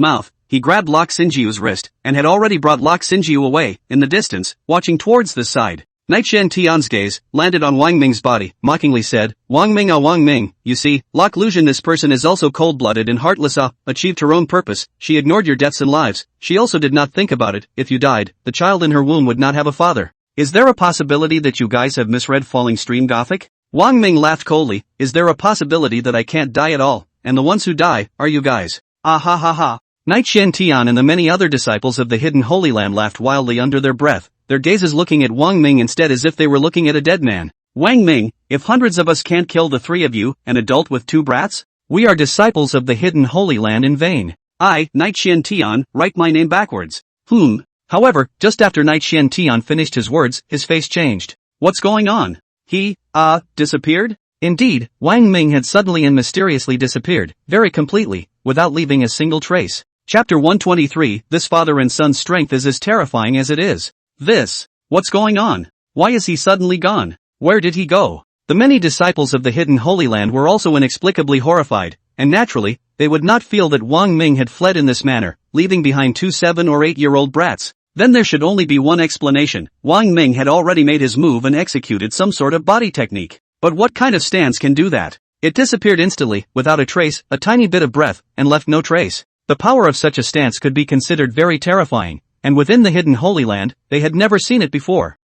mouth, he grabbed Lok Xingyu's wrist, and had already brought Lok Xingyu away, in the distance, watching towards this side. Knight Shen Tian's gaze landed on Wang Ming's body, mockingly said, Wang Ming, Wang Ming, you see, Lok Liujian, this person is also cold-blooded and heartless. Achieved her own purpose, she ignored your deaths and lives, she also did not think about it. If you died, the child in her womb would not have a father. Is there a possibility that you guys have misread Falling Stream Gothic? Wang Ming laughed coldly. Is there a possibility that I can't die at all, and the ones who die, are you guys? Ah ha ha ha. Knight Shen Tian and the many other disciples of the hidden Holy Land laughed wildly under their breath, their gazes looking at Wang Ming instead as if they were looking at a dead man. Wang Ming, if hundreds of us can't kill the three of you, an adult with two brats? We are disciples of the hidden Holy Land in vain. I, Knight Shen Tian, write my name backwards. However, just after Knight Shen Tian finished his words, his face changed. What's going on? He, disappeared? Indeed, Wang Ming had suddenly and mysteriously disappeared, very completely, without leaving a single trace. Chapter 123, This father and son's strength is as terrifying as it is. What's going on? Why is he suddenly gone? Where did he go? The many disciples of the hidden Holy Land were also inexplicably horrified, and naturally, they would not feel that Wang Ming had fled in this manner, leaving behind two 7 or 8-year-old brats. Then there should only be one explanation. Wang Ming had already made his move and executed some sort of body technique. But what kind of stance can do that? It disappeared instantly, without a trace, a tiny bit of breath, and left no trace. The power of such a stance could be considered very terrifying, and within the hidden Holy Land, they had never seen it before.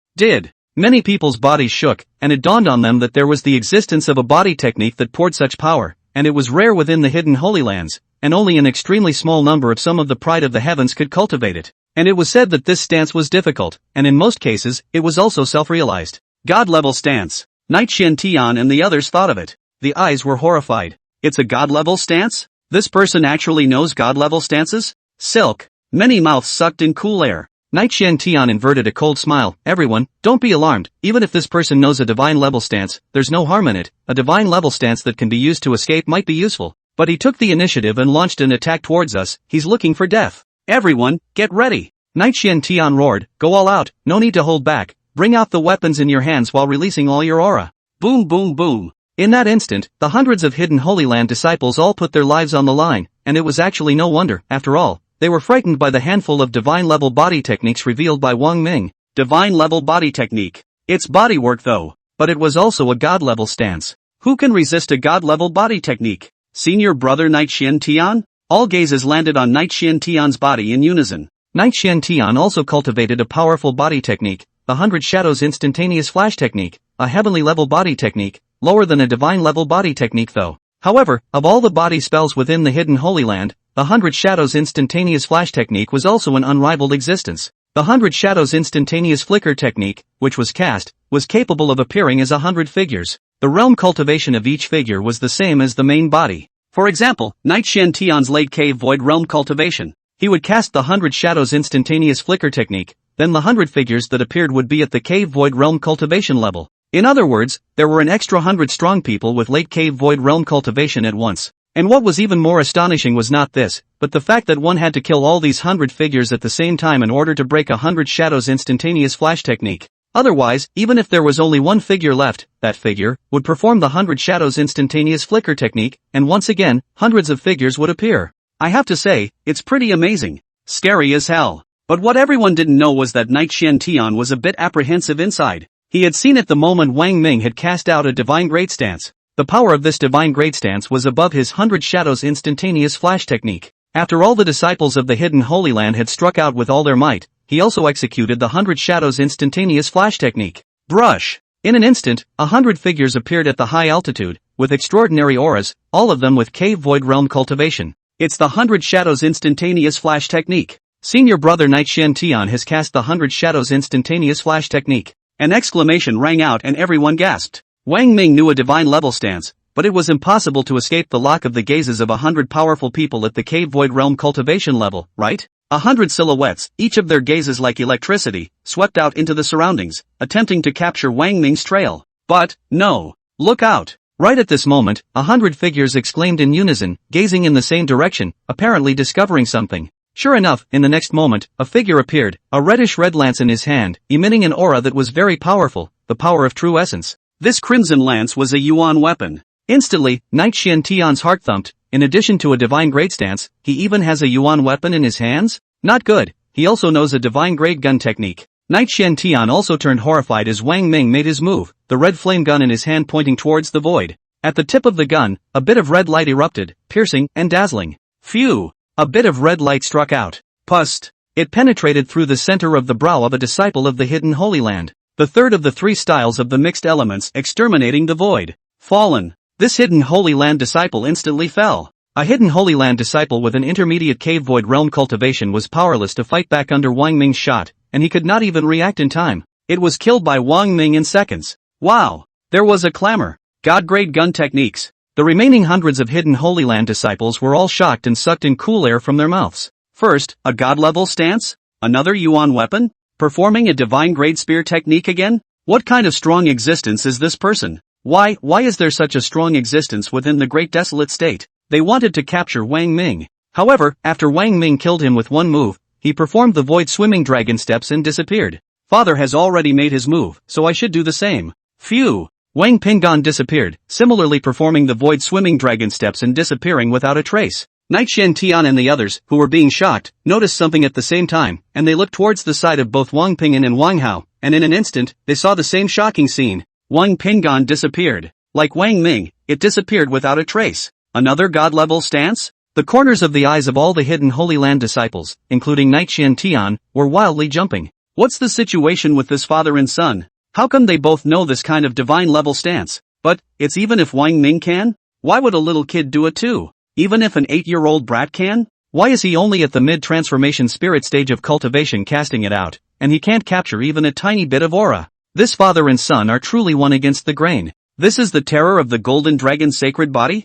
Many people's bodies shook, and it dawned on them that there was the existence of a body technique that poured such power, and it was rare within the hidden Holy Lands, and only an extremely small number of some of the pride of the heavens could cultivate it. And it was said that this stance was difficult, and in most cases, it was also self-realized. God-level stance. Knight Shen Tian and the others thought of it. The eyes were horrified. It's a God-level stance? This person actually knows God-level stances? Silk. Many mouths sucked in cool air. Knight Shen Tian inverted a cold smile. Everyone, don't be alarmed. Even if this person knows a divine level stance, there's no harm in it. A divine level stance that can be used to escape might be useful. But he took the initiative and launched an attack towards us. He's looking for death. Everyone, get ready. Knight Shen Tian roared. Go all out. No need to hold back. Bring out the weapons in your hands while releasing all your aura. Boom boom boom. In that instant, the hundreds of hidden Holy Land disciples all put their lives on the line, and it was actually no wonder, after all. They were frightened by the handful of divine-level body techniques revealed by Wang Ming. Divine-level body technique. It's bodywork though. But it was also a god-level stance. Who can resist a god-level body technique? Senior brother Knight Shen Tian? All gazes landed on Knight Shen Tian's body in unison. Knight Shen Tian also cultivated a powerful body technique, the 100 Shadows instantaneous flash technique, a heavenly level body technique, lower than a divine level body technique though. However, of all the body spells within the Hidden Holy Land, the 100 Shadows Instantaneous Flash Technique was also an unrivaled existence. The 100 Shadows Instantaneous Flicker Technique, which was cast, was capable of appearing as 100 figures. The realm cultivation of each figure was the same as the main body. For example, Knight Shen-Tian's late Cave Void realm cultivation. He would cast the 100 Shadows Instantaneous Flicker Technique, then the 100 figures that appeared would be at the Cave Void realm cultivation level. In other words, there were an extra 100 strong people with late Cave Void realm cultivation at once. And what was even more astonishing was not this, but the fact that one had to kill all these 100 figures at the same time in order to break a 100 Shadows Instantaneous Flash Technique. Otherwise, even if there was only one figure left, that figure would perform the 100 Shadows Instantaneous Flicker Technique, and once again, hundreds of figures would appear. I have to say, it's pretty amazing. Scary as hell. But what everyone didn't know was that Knight Shen-Tian was a bit apprehensive inside. He had seen it the moment Wang Ming had cast out a Divine Great Stance. The power of this Divine Great Stance was above his 100 Shadows Instantaneous Flash Technique. After all the disciples of the Hidden Holy Land had struck out with all their might, he also executed the 100 Shadows Instantaneous Flash Technique. Brush! In an instant, 100 figures appeared at the high altitude, with extraordinary auras, all of them with Cave Void realm cultivation. It's the 100 Shadows Instantaneous Flash Technique. Senior brother Knight Shen-Tian has cast the 100 Shadows Instantaneous Flash Technique. An exclamation rang out and everyone gasped. Wang Ming knew a divine level stance, but it was impossible to escape the lock of the gazes of 100 powerful people at the Cave Void realm cultivation level, right? 100 silhouettes, each of their gazes like electricity, swept out into the surroundings, attempting to capture Wang Ming's trail. But, no. Look out! Right at this moment, 100 figures exclaimed in unison, gazing in the same direction, apparently discovering something. Sure enough, in the next moment, a figure appeared, a reddish-red lance in his hand, emitting an aura that was very powerful, the power of true essence. This crimson lance was a Yuan weapon. Instantly, Knight Shen-Tian's heart thumped. In addition to a Divine Great Stance, he even has a Yuan weapon in his hands? Not good. He also knows a Divine Great Gun technique. Knight Shen-Tian also turned horrified as Wang Ming made his move, the red flame gun in his hand pointing towards the void. At the tip of the gun, a bit of red light erupted, piercing and dazzling. Phew! A bit of red light struck out. Pust! It penetrated through the center of the brow of a disciple of the Hidden Holy Land. The third of the three styles of the mixed elements exterminating the void. Fallen. This Hidden Holy Land disciple instantly fell. A Hidden Holy Land disciple with an intermediate Cave Void realm cultivation was powerless to fight back under Wang Ming's shot, and he could not even react in time. It was killed by Wang Ming in seconds. Wow! There was a clamor. God-grade gun techniques. The remaining hundreds of Hidden Holy Land disciples were all shocked and sucked in cool air from their mouths. First, a god-level stance? Another Yuan weapon? Performing a Divine Grade Spear technique again? What kind of strong existence is this person? Why is there such a strong existence within the Great Desolate State? They wanted to capture Wang Ming. However, after Wang Ming killed him with one move, he performed the Void Swimming Dragon steps and disappeared. Father has already made his move, so I should do the same. Phew! Wang Pinggan disappeared, similarly performing the Void Swimming Dragon steps and disappearing without a trace. Knight Shen-Tian and the others, who were being shocked, noticed something at the same time, and they looked towards the side of both Wang Pinggan and Wang Hao, and in an instant, they saw the same shocking scene. Wang Pinggan disappeared. Like Wang Ming, it disappeared without a trace. Another god-level stance? The corners of the eyes of all the Hidden Holy Land disciples, including Knight Shen-Tian, were wildly jumping. What's the situation with this father and son? How come they both know this kind of divine-level stance? But, it's even if Wang Ming can? Why would a little kid do it too? Even if an 8-year-old brat can? Why is he only at the mid-transformation spirit stage of cultivation casting it out, and he can't capture even a tiny bit of aura? This father and son are truly one against the grain. This is the terror of the Golden Dragon's sacred body?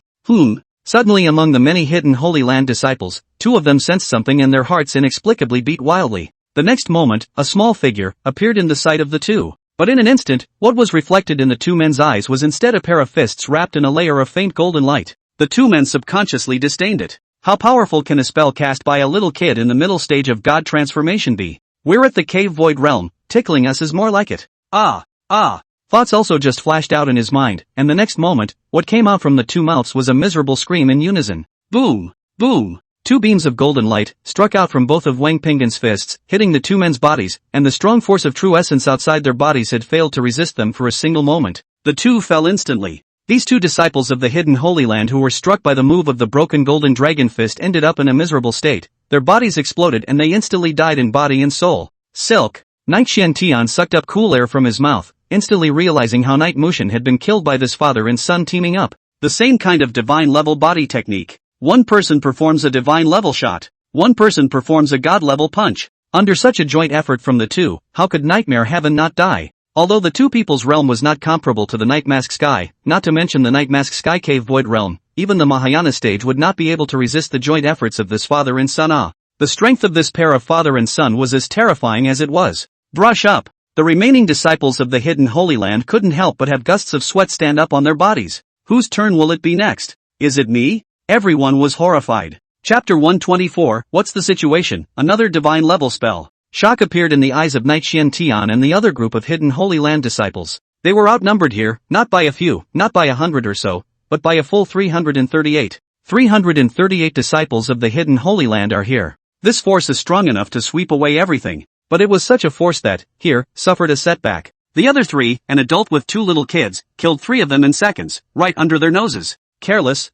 Suddenly among the many Hidden Holy Land disciples, two of them sensed something and their hearts inexplicably beat wildly. The next moment, a small figure appeared in the sight of the two. But in an instant, what was reflected in the two men's eyes was instead a pair of fists wrapped in a layer of faint golden light. The two men subconsciously disdained it. How powerful can a spell cast by a little kid in the middle stage of God transformation be? We're at the Cave Void realm, tickling us is more like it. Thoughts also just flashed out in his mind, and the next moment, what came out from the two mouths was a miserable scream in unison. Boom! Boom! Two beams of golden light struck out from both of Wang Pinggan's fists, hitting the two men's bodies, and the strong force of true essence outside their bodies had failed to resist them for a single moment. The two fell instantly. These two disciples of the Hidden Holy Land who were struck by the move of the broken golden dragon fist ended up in a miserable state. Their bodies exploded and they instantly died in body and soul. Silk! Knight Shen-Tian sucked up cool air from his mouth, instantly realizing how Knight Mushin had been killed by this father and son teaming up. The same kind of divine level body technique. One person performs a divine level shot. One person performs a god level punch. Under such a joint effort from the two, how could Nightmare Heaven not die? Although the two people's realm was not comparable to the Nightmask Sky, not to mention the Nightmask Sky Cave Void realm, even the Mahayana stage would not be able to resist the joint efforts of this father and son. The strength of this pair of father and son was as terrifying as it was. Brush up. The remaining disciples of the hidden Holy Land couldn't help but have gusts of sweat stand up on their bodies. Whose turn will it be next? Is it me? Everyone was horrified. Chapter 124, What's the situation? Another divine level spell. Shock appeared in the eyes of Night Xian Tian and the other group of hidden Holy Land disciples. They were outnumbered here, not by a few, not by 100 or so, but by a full 338. 338 disciples of the hidden Holy Land are here. This force is strong enough to sweep away everything. But it was such a force that, here, suffered a setback. The other three, an adult with two little kids, killed 3 of them in seconds, right under their noses. Careless,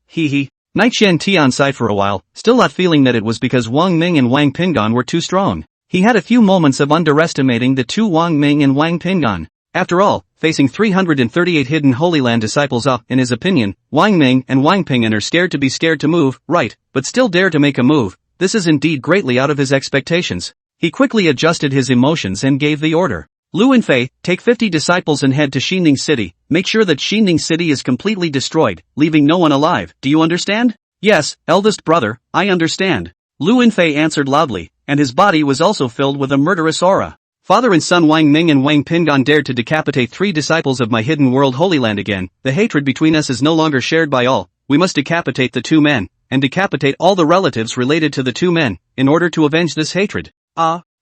hee. Night Xian Tian sighed for a while, still not feeling that it was because Wang Ming and Wang Pingon were too strong. He had a few moments of underestimating the two Wang Ming and Wang Pingon. After all, facing 338 hidden Holy Land disciples in his opinion, Wang Ming and Wang Pingon are scared to be scared to move, right, but still dare to make a move. This is indeed greatly out of his expectations. He quickly adjusted his emotions and gave the order. Lu and Fei, take 50 disciples and head to Xining City. Make sure that Xining City is completely destroyed, leaving no one alive. Do you understand? Yes, eldest brother, I understand. Lu and Fei answered loudly, and his body was also filled with a murderous aura. Father and son Wang Ming and Wang Pingon dared to decapitate 3 disciples of my hidden world Holy Land again. The hatred between us is no longer shared by all. We must decapitate the 2 men, and decapitate all the relatives related to the 2 men, in order to avenge this hatred.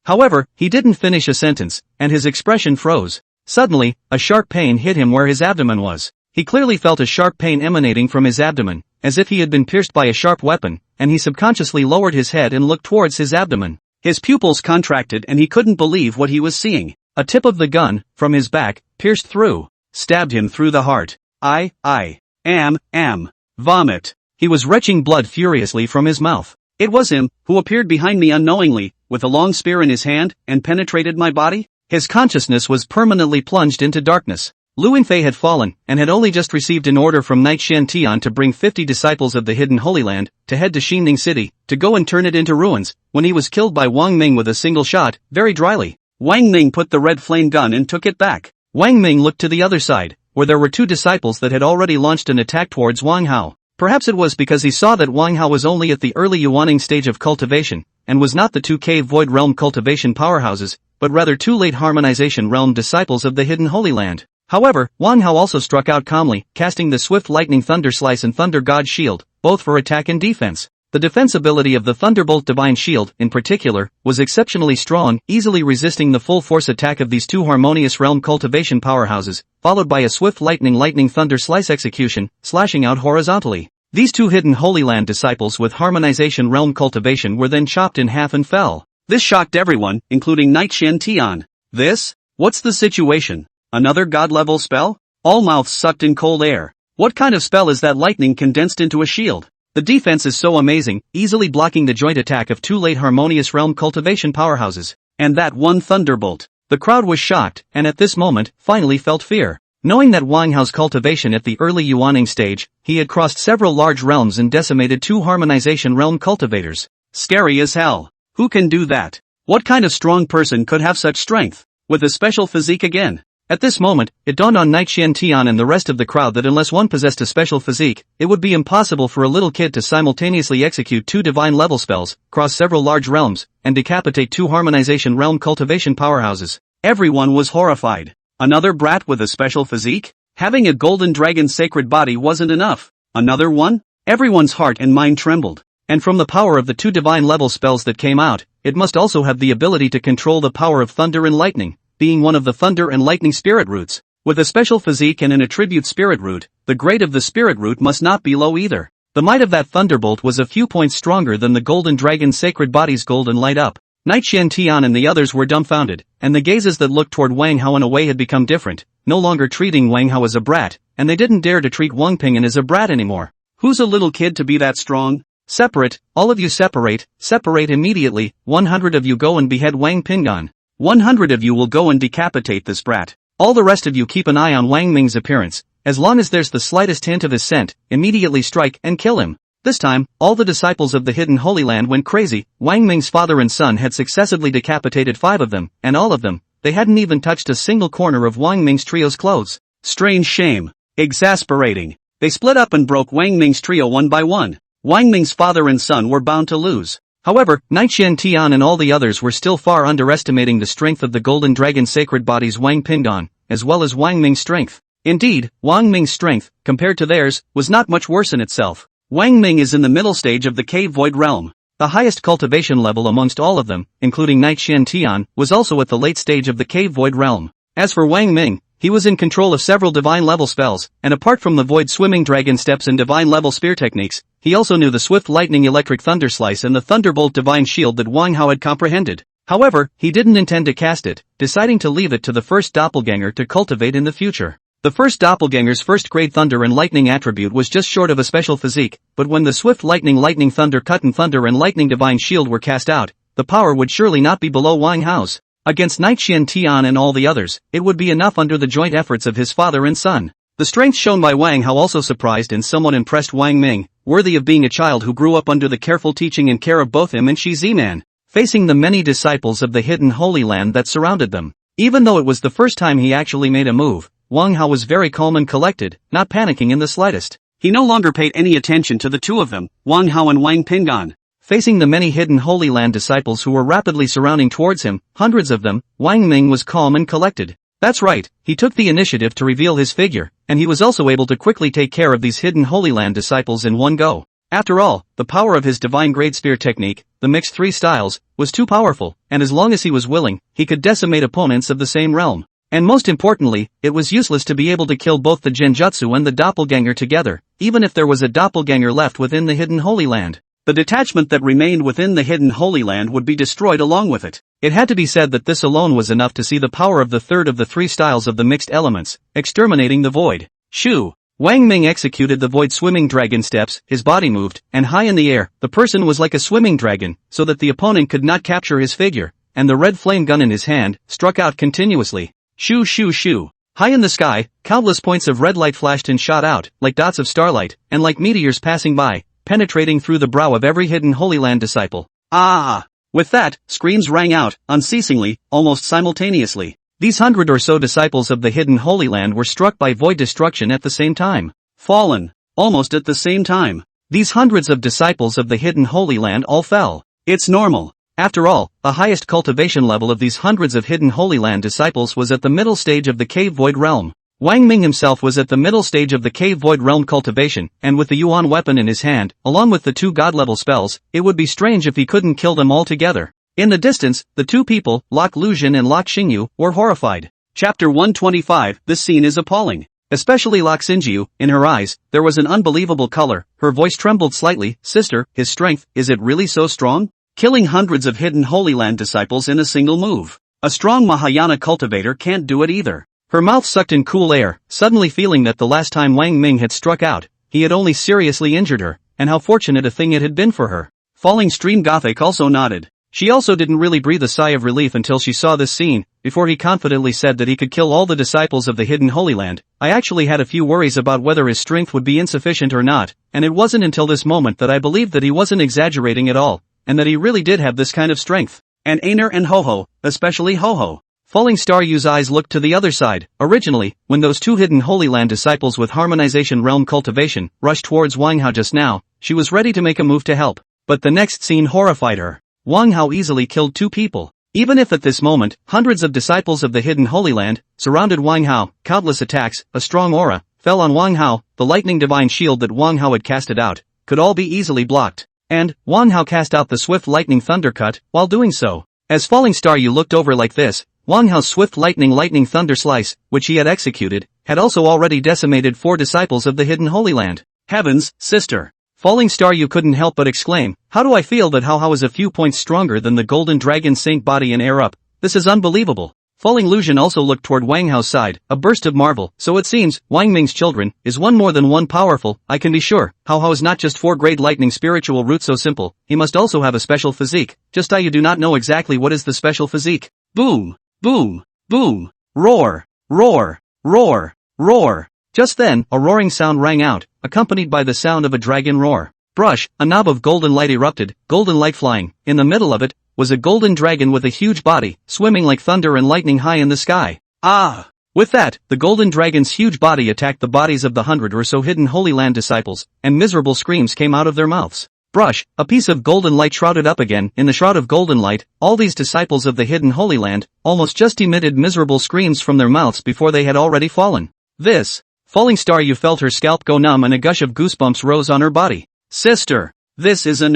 However, he didn't finish a sentence, and his expression froze. Suddenly, a sharp pain hit him where his abdomen was. He clearly felt a sharp pain emanating from his abdomen, as if he had been pierced by a sharp weapon, and he subconsciously lowered his head and looked towards his abdomen. His pupils contracted and he couldn't believe what he was seeing. A tip of the gun, from his back, pierced through, stabbed him through the heart. Vomit. He was retching blood furiously from his mouth. It was him, who appeared behind me unknowingly, with a long spear in his hand, and penetrated my body. His consciousness was permanently plunged into darkness. Lu Yinfei had fallen, and had only just received an order from Night Xian Tian to bring 50 disciples of the hidden Holy Land, to head to Xining City, to go and turn it into ruins, when he was killed by Wang Ming with a single shot, very dryly. Wang Ming put the red flame gun and took it back. Wang Ming looked to the other side, where there were 2 disciples that had already launched an attack towards Wang Hao. Perhaps it was because he saw that Wang Hao was only at the early Yuaning stage of cultivation, and was not the 2 cave void realm cultivation powerhouses, but rather 2 late harmonization realm disciples of the hidden Holy Land. However, Wang Hao also struck out calmly, casting the Swift Lightning Thunder Slice and Thunder God Shield, both for attack and defense. The defense ability of the Thunderbolt Divine Shield, in particular, was exceptionally strong, easily resisting the full force attack of these 2 harmonious realm cultivation powerhouses, followed by a Swift Lightning Thunder Slice execution, slashing out horizontally. These 2 hidden Holy Land disciples with harmonization realm cultivation were then chopped in half and fell. This shocked everyone, including Night Xian Tian. What's the situation? Another god-level spell? All mouths sucked in cold air. What kind of spell is that lightning condensed into a shield? The defense is so amazing, easily blocking the joint attack of 2 late harmonious realm cultivation powerhouses. And that one thunderbolt. The crowd was shocked, and at this moment, finally felt fear. Knowing that Wang Hao's cultivation at the early Yuaning stage, he had crossed several large realms and decimated 2 harmonization realm cultivators. Scary as hell. Who can do that? What kind of strong person could have such strength? With a special physique again? At this moment, it dawned on Night Xian Tian and the rest of the crowd that unless one possessed a special physique, it would be impossible for a little kid to simultaneously execute 2 divine level spells, cross several large realms, and decapitate 2 harmonization realm cultivation powerhouses. Everyone was horrified. Another brat with a special physique? Having a golden dragon sacred body wasn't enough. Another one? Everyone's heart and mind trembled. And from the power of the 2 divine level spells that came out, it must also have the ability to control the power of thunder and lightning, being one of the thunder and lightning spirit roots. With a special physique and an attribute spirit root, the grade of the spirit root must not be low either. The might of that thunderbolt was a few points stronger than the golden dragon's sacred body's golden light up. Night Xian Tian and the others were dumbfounded, and the gazes that looked toward Wang Hao in a way had become different, no longer treating Wang Hao as a brat, and they didn't dare to treat Wang Ping'an as a brat anymore. Who's a little kid to be that strong? Separate, all of you separate immediately. 100 of you go and behead Wang Ping'an. 100 of you will go and decapitate this brat. All the rest of you keep an eye on Wang Ming's appearance, As long as there's the slightest hint of his scent, immediately strike and kill him. This time, all the disciples of the Hidden Holy Land went crazy. Wang Ming's father and son had successively decapitated 5 of them, and all of them, they hadn't even touched a single corner of Wang Ming's trio's clothes. Strange shame. Exasperating. They split up and broke Wang Ming's trio one by one. Wang Ming's father and son were bound to lose. However, Naiqian Tian and all the others were still far underestimating the strength of the Golden Dragon's sacred bodies Wang Pingdan, as well as Wang Ming's strength. Indeed, Wang Ming's strength, compared to theirs, was not much worse in itself. Wang Ming is in the middle stage of the Cave Void realm. The highest cultivation level amongst all of them, including Naiqian Tian, was also at the late stage of the Cave Void realm. As for Wang Ming, he was in control of several divine-level spells, and apart from the Void Swimming Dragon Steps and divine-level spear techniques, he also knew the Swift Lightning Electric Thunder Slice and the Thunderbolt Divine Shield that Wang Hao had comprehended. However, he didn't intend to cast it, deciding to leave it to the first doppelganger to cultivate in the future. The first doppelganger's first-grade thunder and lightning attribute was just short of a special physique, but when the Swift Lightning Thunder Cut and Thunder and Lightning Divine Shield were cast out, the power would surely not be below Wang Hao's. Against Naiqian Tian and all the others, it would be enough under the joint efforts of his father and son. The strength shown by Wang Hao also surprised and somewhat impressed Wang Ming, worthy of being a child who grew up under the careful teaching and care of both him and Shi Ziman, facing the many disciples of the Hidden Holy Land that surrounded them. Even though it was the first time he actually made a move, Wang Hao was very calm and collected, not panicking in the slightest. He no longer paid any attention to the two of them, Wang Hao and Wang Pinggan. Facing the many Hidden Holy Land disciples who were rapidly surrounding towards him, hundreds of them, Wang Ming was calm and collected. That's right, he took the initiative to reveal his figure, and he was also able to quickly take care of these Hidden Holy Land disciples in one go. After all, the power of his Divine Grade Spear technique, the mixed 3 styles, was too powerful, and as long as he was willing, he could decimate opponents of the same realm. And most importantly, it was useless to be able to kill both the Genjutsu and the doppelganger together, even if there was a doppelganger left within the Hidden Holy Land. The detachment that remained within the Hidden Holy Land would be destroyed along with it. It had to be said that this alone was enough to see the power of the third of the 3 styles of the mixed elements, exterminating the void. Shoo! Wang Ming executed the Void Swimming Dragon Steps, his body moved, and high in the air, the person was like a swimming dragon, so that the opponent could not capture his figure, and the red flame gun in his hand, struck out continuously. Shoo shoo shoo. High in the sky, countless points of red light flashed and shot out, like dots of starlight, and like meteors passing by, penetrating through the brow of every Hidden Holy Land disciple. Ah! With that, screams rang out, unceasingly, almost simultaneously. These 100 or so disciples of the Hidden Holy Land were struck by void destruction at the same time. Fallen. Almost at the same time. These hundreds of disciples of the Hidden Holy Land all fell. It's normal. After all, the highest cultivation level of these hundreds of Hidden Holy Land disciples was at the middle stage of the Cave Void realm. Wang Ming himself was at the middle stage of the Cave Void realm cultivation, and with the Yuan weapon in his hand, along with the 2 god-level spells, it would be strange if he couldn't kill them all together. In the distance, the 2 people, Lok Luzhin and Lok Xingyu, were horrified. Chapter 125, this scene is appalling. Especially Lok Xingyu, in her eyes, there was an unbelievable color, her voice trembled slightly. Sister, his strength, is it really so strong? Killing hundreds of Hidden Holy Land disciples in a single move. A strong Mahayana cultivator can't do it either. Her mouth sucked in cool air, suddenly feeling that the last time Wang Ming had struck out, he had only seriously injured her, and how fortunate a thing it had been for her. Falling Stream Gothic also nodded. She also didn't really breathe a sigh of relief until she saw this scene, before he confidently said that he could kill all the disciples of the Hidden Holy Land. I actually had a few worries about whether his strength would be insufficient or not, and it wasn't until this moment that I believed that he wasn't exaggerating at all, and that he really did have this kind of strength. And Aner and Ho-Ho, especially Ho-Ho. Falling Star Yu's eyes looked to the other side. Originally, when those 2 Hidden Holy Land disciples with Harmonization Realm cultivation rushed towards Wang Hao just now, she was ready to make a move to help. But the next scene horrified her. Wang Hao easily killed 2 people. Even if at this moment, hundreds of disciples of the Hidden Holy Land surrounded Wang Hao, countless attacks, a strong aura, fell on Wang Hao, the lightning divine shield that Wang Hao had casted out, could all be easily blocked. And, Wang Hao cast out the Swift Lightning Thundercut, while doing so. As Falling Star Yu looked over like this, Wang Hao's Swift Lightning Thunder Slice, which he had executed, had also already decimated 4 disciples of the Hidden Holy Land. Heavens, sister! Falling Star Yu couldn't help but exclaim, how do I feel that Hao Hao is a few points stronger than the Golden Dragon Saint body in Air Up? This is unbelievable. Falling Luzhin also looked toward Wang Hao's side, a burst of marvel. So it seems, Wang Ming's children, is one more than one powerful. I can be sure, Hao Hao is not just 4 grade lightning spiritual root so simple, he must also have a special physique. Just you do not know exactly what is the special physique. Boom! Boom! Boom! Roar! Roar! Roar! Roar! Just then, a roaring sound rang out, accompanied by the sound of a dragon roar. Brush, a knob of golden light erupted, golden light flying. In the middle of it was a golden dragon with a huge body, swimming like thunder and lightning high in the sky. Ah! With that, the golden dragon's huge body attacked the bodies of the 100 or so hidden Holy Land disciples, and miserable screams came out of their mouths. Brush, a piece of golden light shrouded up again. In the shroud of golden light, all these disciples of the hidden Holy Land almost just emitted miserable screams from their mouths before they had already fallen. This falling star, you felt her scalp go numb and a gush of goosebumps rose on her body. Sister, this is an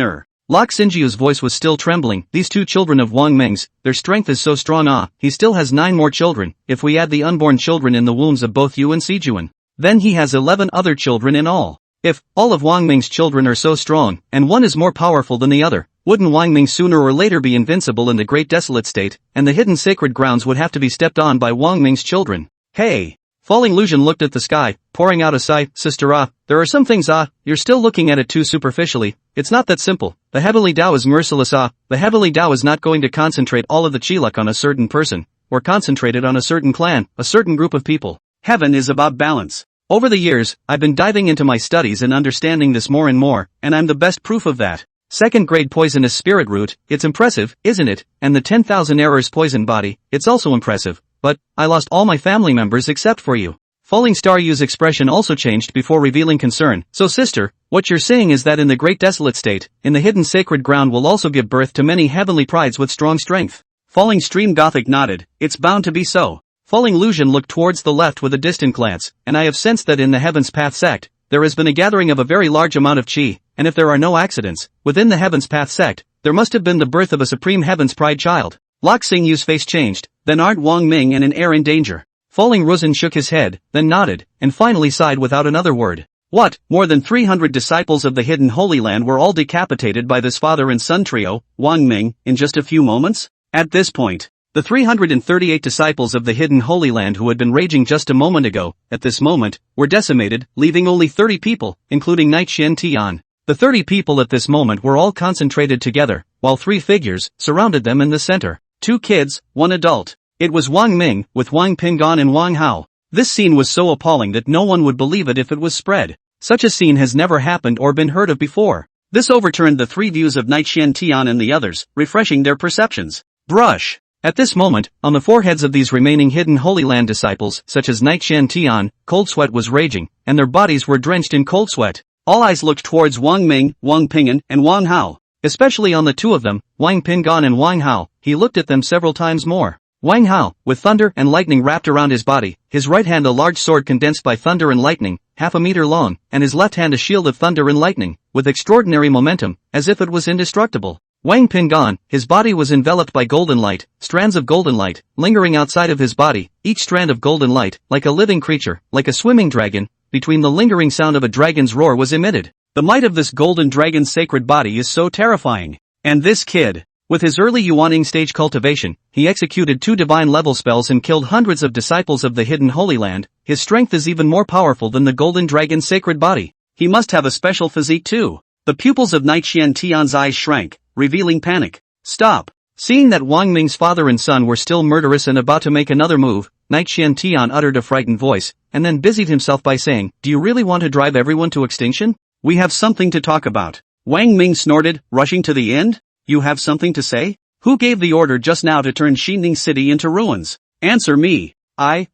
Lok Sinjiu's voice was still trembling. These two children of Wang Ming's, their strength is so strong. He still has 9 more children. If we add the unborn children in the wombs of both Yu and Sijuan, then he has 11 other children in all. If all of Wang Ming's children are so strong, and one is more powerful than the other, wouldn't Wang Ming sooner or later be invincible in the Great Desolate State, and the hidden sacred grounds would have to be stepped on by Wang Ming's children? Hey! Falling Lucian looked at the sky, pouring out a sigh. Sister, there are some things, you're still looking at it too superficially. It's not that simple. The heavenly Tao is merciless, The heavenly Tao is not going to concentrate all of the chi luck on a certain person, or concentrate it on a certain clan, a certain group of people. Heaven is about balance. Over the years, I've been diving into my studies and understanding this more and more, and I'm the best proof of that. Second grade poisonous spirit root, it's impressive, isn't it? And the 10,000 errors poison body, it's also impressive. But, I lost all my family members except for you. Falling Star Yu's expression also changed before revealing concern. So sister, what you're saying is that in the Great Desolate State, in the hidden sacred ground will also give birth to many heavenly prides with strong strength. Falling Stream Gothic nodded. It's bound to be so. Falling Lucian looked towards the left with a distant glance, and I have sensed that in the Heaven's Path sect, there has been a gathering of a very large amount of chi, and if there are no accidents, within the Heaven's Path sect, there must have been the birth of a supreme Heaven's Pride child. Lok Singyu's face changed. Then aren't Wang Ming and an heir in danger? Falling Ruzin shook his head, then nodded, and finally sighed without another word. What, more than 300 disciples of the hidden Holy Land were all decapitated by this father and son trio, Wang Ming, in just a few moments? At this point, the 338 disciples of the hidden Holy Land who had been raging just a moment ago, at this moment, were decimated, leaving only 30 people, including Knight Shen Tian. The 30 people at this moment were all concentrated together, while 3 figures surrounded them in the center. 2 kids, 1 adult. It was Wang Ming, with Wang Pingan and Wang Hao. This scene was so appalling that no one would believe it if it was spread. Such a scene has never happened or been heard of before. This overturned the 3 views of Knight Shen Tian and the others, refreshing their perceptions. Brush. At this moment, on the foreheads of these remaining hidden Holy Land disciples, such as Knight Shen Tian, cold sweat was raging, and their bodies were drenched in cold sweat. All eyes looked towards Wang Ming, Wang Pingan, and Wang Hao. Especially on the 2 of them, Wang Pingan and Wang Hao. He looked at them several times more. Wang Hao, with thunder and lightning wrapped around his body, his right hand a large sword condensed by thunder and lightning, half a meter long, and his left hand a shield of thunder and lightning, with extraordinary momentum, as if it was indestructible. Wang Pingan, his body was enveloped by golden light, strands of golden light, lingering outside of his body, each strand of golden light, like a living creature, like a swimming dragon, between the lingering sound of a dragon's roar was emitted. The might of this golden dragon's sacred body is so terrifying. And this kid, with his early Yuaning stage cultivation, he executed 2 divine level spells and killed hundreds of disciples of the hidden Holy Land. His strength is even more powerful than the golden dragon's sacred body. He must have a special physique too. The pupils of Knight Shen Tian's eyes shrank, revealing panic. Stop! Seeing that Wang Ming's father and son were still murderous and about to make another move, Knight Shen Tian uttered a frightened voice, and then busied himself by saying, "Do you really want to drive everyone to extinction? We have something to talk about." Wang Ming snorted, rushing to the end. You have something to say? Who gave the order just now to turn Xining City into ruins? Answer me. I.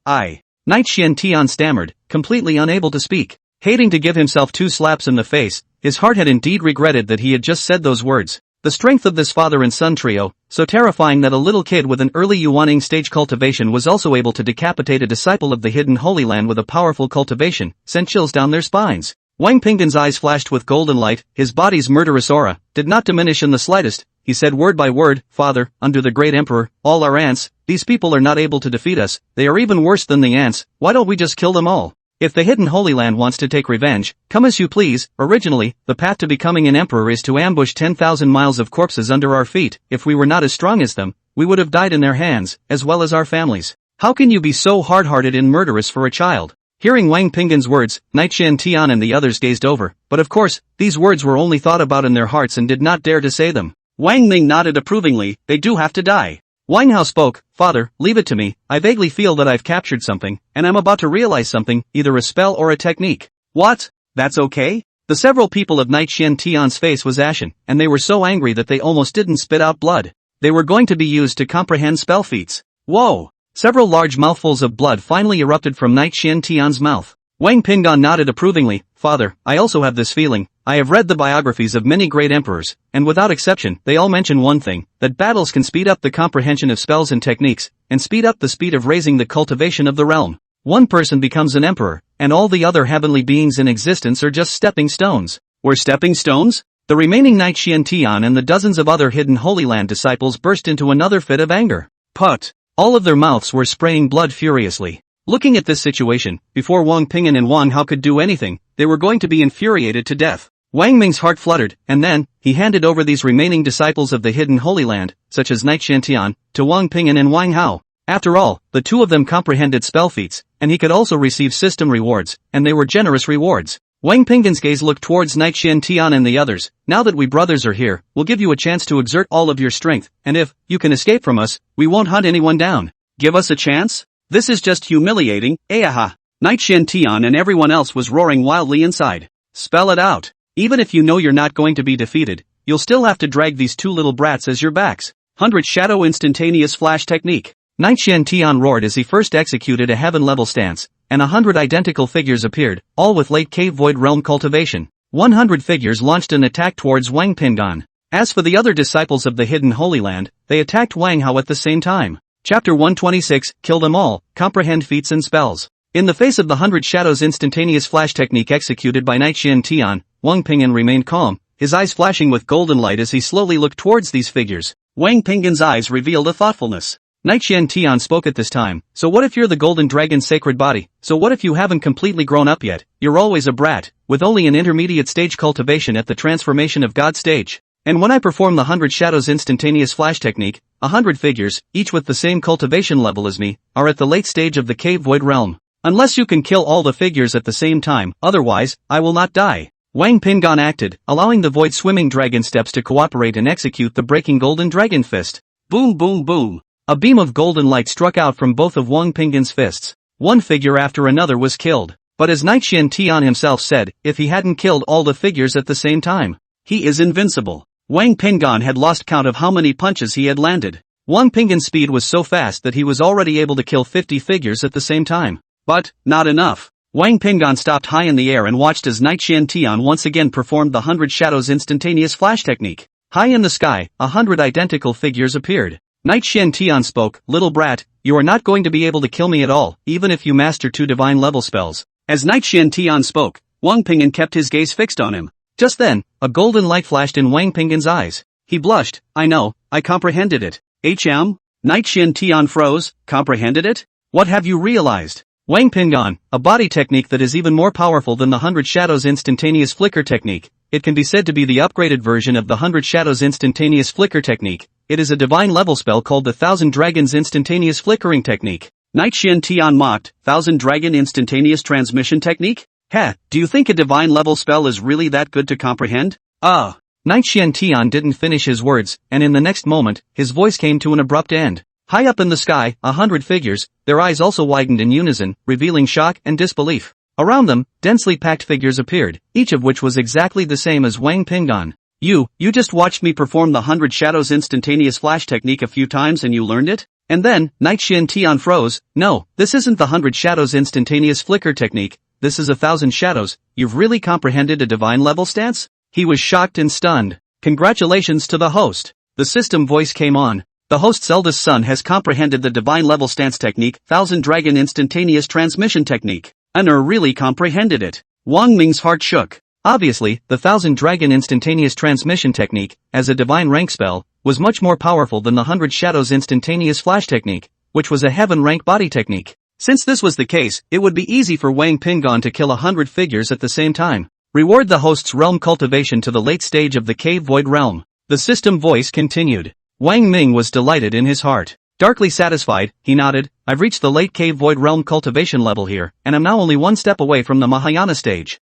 Knight Shen Tian stammered, completely unable to speak. Hating to give himself 2 slaps in the face, his heart had indeed regretted that he had just said those words. The strength of this father and son trio, so terrifying that a little kid with an early Yuaning stage cultivation was also able to decapitate a disciple of the hidden Holy Land with a powerful cultivation, sent chills down their spines. Wang Pingan's eyes flashed with golden light, his body's murderous aura did not diminish in the slightest. He said word by word, "Father, under the great emperor, all our ants, these people are not able to defeat us, they are even worse than the ants, why don't we just kill them all? If the hidden Holy Land wants to take revenge, come as you please. Originally, the path to becoming an emperor is to ambush 10,000 miles of corpses under our feet. If we were not as strong as them, we would have died in their hands, as well as our families. How can you be so hard-hearted and murderous for a child?" Hearing Wang Pingan's words, Knight Shen Tian and the others gazed over, but of course, these words were only thought about in their hearts and did not dare to say them. Wang Ming nodded approvingly. They do have to die. Wang Hao spoke, "Father, leave it to me, I vaguely feel that I've captured something, and I'm about to realize something, either a spell or a technique." "What? That's okay?" The several people of Knight Xian Tian's face was ashen, and they were so angry that they almost didn't spit out blood. They were going to be used to comprehend spell feats. Whoa! Several large mouthfuls of blood finally erupted from Knight Xian Tian's mouth. Wang Pinggan nodded approvingly. "Father, I also have this feeling. I have read the biographies of many great emperors, and without exception, they all mention one thing, that battles can speed up the comprehension of spells and techniques, and speed up the speed of raising the cultivation of the realm. One person becomes an emperor, and all the other heavenly beings in existence are just stepping stones." Were stepping stones? The remaining Knight Xian Tian and the dozens of other hidden Holy Land disciples burst into another fit of anger. Put! All of their mouths were spraying blood furiously. Looking at this situation, before Wang Pingyan and Wang Hao could do anything, they were going to be infuriated to death. Wang Ming's heart fluttered, and then, he handed over these remaining disciples of the hidden Holy Land, such as Knight Shantian, to Wang Pingyan and Wang Hao. After all, the two of them comprehended spell feats, and he could also receive system rewards, and they were generous rewards. Wang Pingyan's gaze looked towards Knight Shantian and the others. "Now that we brothers are here, we'll give you a chance to exert all of your strength, and if you can escape from us, we won't hunt anyone down." "Give us a chance? This is just humiliating, aha!" Knight Shantian and everyone else was roaring wildly inside. "Spell it out. Even if you know you're not going to be defeated, you'll still have to drag these two little brats as your backs." 100 Shadow Instantaneous Flash Technique. Knight Shantian roared as he first executed a heaven-level stance, and 100 identical figures appeared, all with late Cave Void Realm cultivation. 100 figures launched an attack towards Wang Pinggan. As for the other disciples of the hidden Holy Land, they attacked Wang Hao at the same time. Chapter 126, Kill Them All, Comprehend Feats and Spells. In the face of the 100 Shadows Instantaneous Flash Technique executed by Knight Shantian, Wang Pingyan remained calm, his eyes flashing with golden light as he slowly looked towards these figures. Wang Pingyan's eyes revealed a thoughtfulness. Knight Shantian spoke at this time. "So what if you're the Golden Dragon's sacred body? So what if you haven't completely grown up yet? You're always a brat, with only an intermediate stage cultivation at the transformation of God stage. And when I perform the 100 Shadows Instantaneous Flash Technique, 100 figures, each with the same cultivation level as me, are at the late stage of the Cave Void Realm. Unless you can kill all the figures at the same time, otherwise, I will not die." Wang Pinggan acted, allowing the Void Swimming Dragon steps to cooperate and execute the Breaking Golden Dragon Fist. Boom boom boom. A beam of golden light struck out from both of Wang Pinggan's fists. One figure after another was killed. But as Knight Shantian himself said, if he hadn't killed all the figures at the same time, he is invincible. Wang Pinggan had lost count of how many punches he had landed. Wang Pinggan's speed was so fast that he was already able to kill 50 figures at the same time. But, not enough. Wang Pinggan stopped high in the air and watched as Knight Shantian once again performed the 100 Shadows Instantaneous Flash Technique. High in the sky, 100 identical figures appeared. Knight Shantian spoke, "Little brat, you are not going to be able to kill me at all, even if you master 2 divine level spells." As Knight Shantian spoke, Wang Pinggan kept his gaze fixed on him. Just then, a golden light flashed in Wang Pinggan's eyes. He blushed. "I know, I comprehended it." Knight Shantian froze. "Comprehended it? What have you realized?" Wang Pinggan, a body technique that is even more powerful than the 100 Shadows Instantaneous Flicker Technique. It can be said to be the upgraded version of the 100 Shadows Instantaneous Flicker Technique. It is a divine level spell called the 1000 Dragons Instantaneous Flickering Technique. Knight Shantian mocked, 1000 Dragon Instantaneous Transmission Technique? Heh, do you think a divine level spell is really that good to comprehend? Knight Shantian didn't finish his words, and in the next moment, his voice came to an abrupt end. High up in the sky, 100 figures, their eyes also widened in unison, revealing shock and disbelief. Around them, densely packed figures appeared, each of which was exactly the same as Wang Pinggan. You just watched me perform the 100 Shadows Instantaneous Flash Technique a few times and you learned it? And then, Knight Shantian froze. "No, this isn't the 100 Shadows Instantaneous Flicker Technique, this is 1000 Shadows, you've really comprehended a divine level stance?" He was shocked and stunned. "Congratulations to the host." The system voice came on. "The host's eldest son has comprehended the divine level stance technique, 1000 Dragon Instantaneous Transmission Technique. And really comprehended it." Wang Ming's heart shook. Obviously, the 1000 Dragon Instantaneous Transmission Technique, as a divine rank spell, was much more powerful than the 100 Shadows Instantaneous Flash Technique, which was a heaven rank body technique. Since this was the case, it would be easy for Wang Pinggan to kill 100 figures at the same time. Reward the host's realm cultivation to the late stage of the Cave Void Realm. The system voice continued. Wang Ming was delighted in his heart. Darkly satisfied, he nodded, "I've reached the late Cave Void Realm cultivation level here, and I'm now only one step away from the Mahayana stage."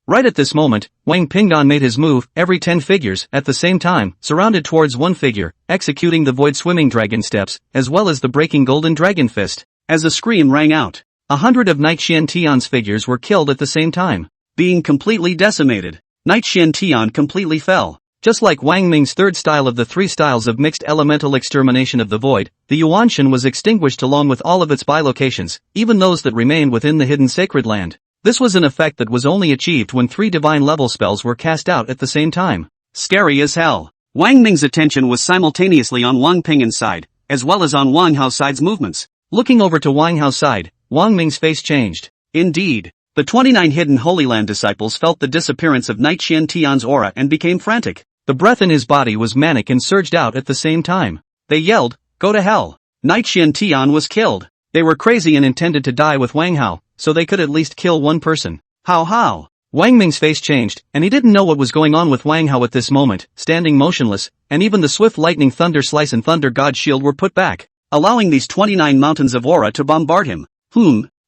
Right at this moment, Wang Pingdan made his move, every 10 figures, at the same time, surrounded towards one figure, executing the void swimming dragon steps, as well as the breaking golden dragon fist. As a scream rang out, 100 of Knight Xian Tian's figures were killed at the same time. Being completely decimated, Knight Xian Tian completely fell. Just like Wang Ming's third style of the 3 styles of mixed elemental extermination of the void, the Yuanshan was extinguished along with all of its bilocations, even those that remained within the hidden sacred land. This was an effect that was only achieved when 3 divine level spells were cast out at the same time. Scary as hell. Wang Ming's attention was simultaneously on Wang Ping'an's side, as well as on Wang Hao's side's movements. Looking over to Wang Hao's side, Wang Ming's face changed. Indeed, the 29 hidden Holy Land disciples felt the disappearance of Knight Xian Tian's aura and became frantic. The breath in his body was manic and surged out at the same time. They yelled, "Go to hell!" Knight Xian Tian was killed. They were crazy and intended to die with Wang Hao, so they could at least kill one person. How? Wang Ming's face changed, and he didn't know what was going on with Wang Hao at this moment, standing motionless, and even the swift lightning thunder slice and thunder god shield were put back, allowing these 29 mountains of aura to bombard him.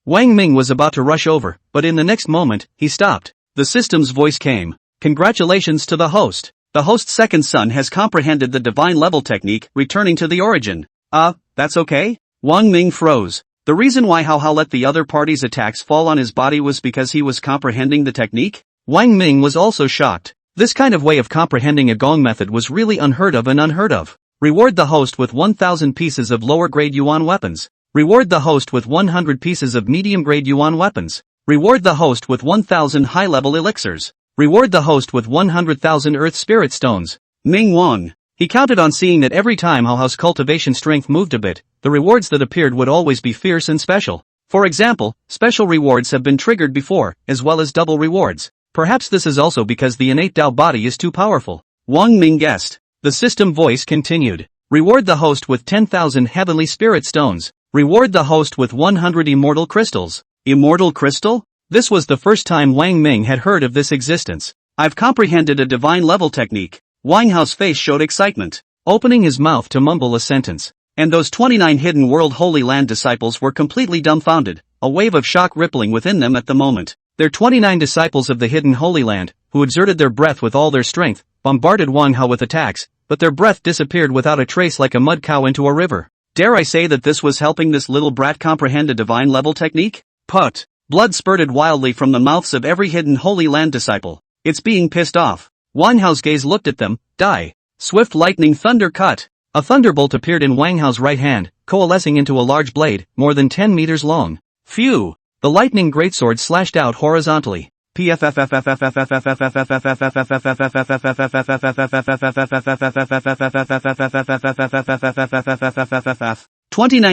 Wang Ming was about to rush over, but in the next moment, he stopped. The system's voice came. Congratulations to the host. The host's second son has comprehended the divine level technique, returning to the origin. That's okay? Wang Ming froze. The reason why Hao Hao let the other party's attacks fall on his body was because he was comprehending the technique? Wang Ming was also shocked. This kind of way of comprehending a gong method was really unheard of. Reward the host with 1,000 pieces of lower grade yuan weapons. Reward the host with 100 pieces of medium grade yuan weapons. Reward the host with 1,000 high level elixirs. Reward the host with 100,000 earth spirit stones. Ming Wang. He counted on seeing that every time Hao Hao's cultivation strength moved a bit, the rewards that appeared would always be fierce and special. For example, special rewards have been triggered before, as well as double rewards. Perhaps this is also because the innate Tao body is too powerful. Wang Ming guessed. The system voice continued. Reward the host with 10,000 heavenly spirit stones. Reward the host with 100 immortal crystals. Immortal crystal? This was the first time Wang Ming had heard of this existence. I've comprehended a divine level technique. Wang Hao's face showed excitement, opening his mouth to mumble a sentence. And those 29 hidden world Holy Land disciples were completely dumbfounded, a wave of shock rippling within them at the moment. Their 29 disciples of the hidden Holy Land, who exerted their breath with all their strength, bombarded Wang Hao with attacks, but their breath disappeared without a trace like a mud cow into a river. Dare I say that this was helping this little brat comprehend a divine level technique? Put. Blood spurted wildly from the mouths of every hidden Holy Land disciple. It's being pissed off. Wang Hao's gaze looked at them. Die. Swift lightning thunder cut. A thunderbolt appeared in Wang Hao's right hand, coalescing into a large blade, more than 10 meters long. Phew! The lightning greatsword slashed out horizontally. 29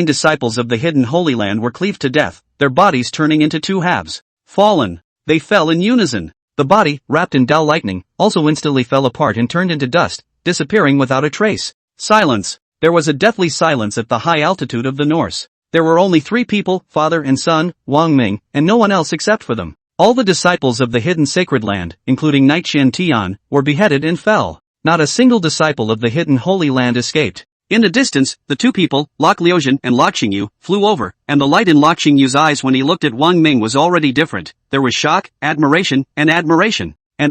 disciples of the hidden Holy Land were cleaved to death, their bodies turning into 2 halves. Fallen. They fell in unison. The body, wrapped in Tao lightning, also instantly fell apart and turned into dust, disappearing without a trace. Silence. There was a deathly silence at the high altitude of the Norse. There were only 3 people, father and son, Wang Ming, and no one else except for them. All the disciples of the hidden sacred land, including Knight Xian Tian, were beheaded and fell. Not a single disciple of the hidden Holy Land escaped. In the distance, the 2 people, Lok Liuzhen and Lok Xingyu, flew over, and the light in Lok Xingyu's eyes when he looked at Wang Ming was already different. There was shock, admiration, and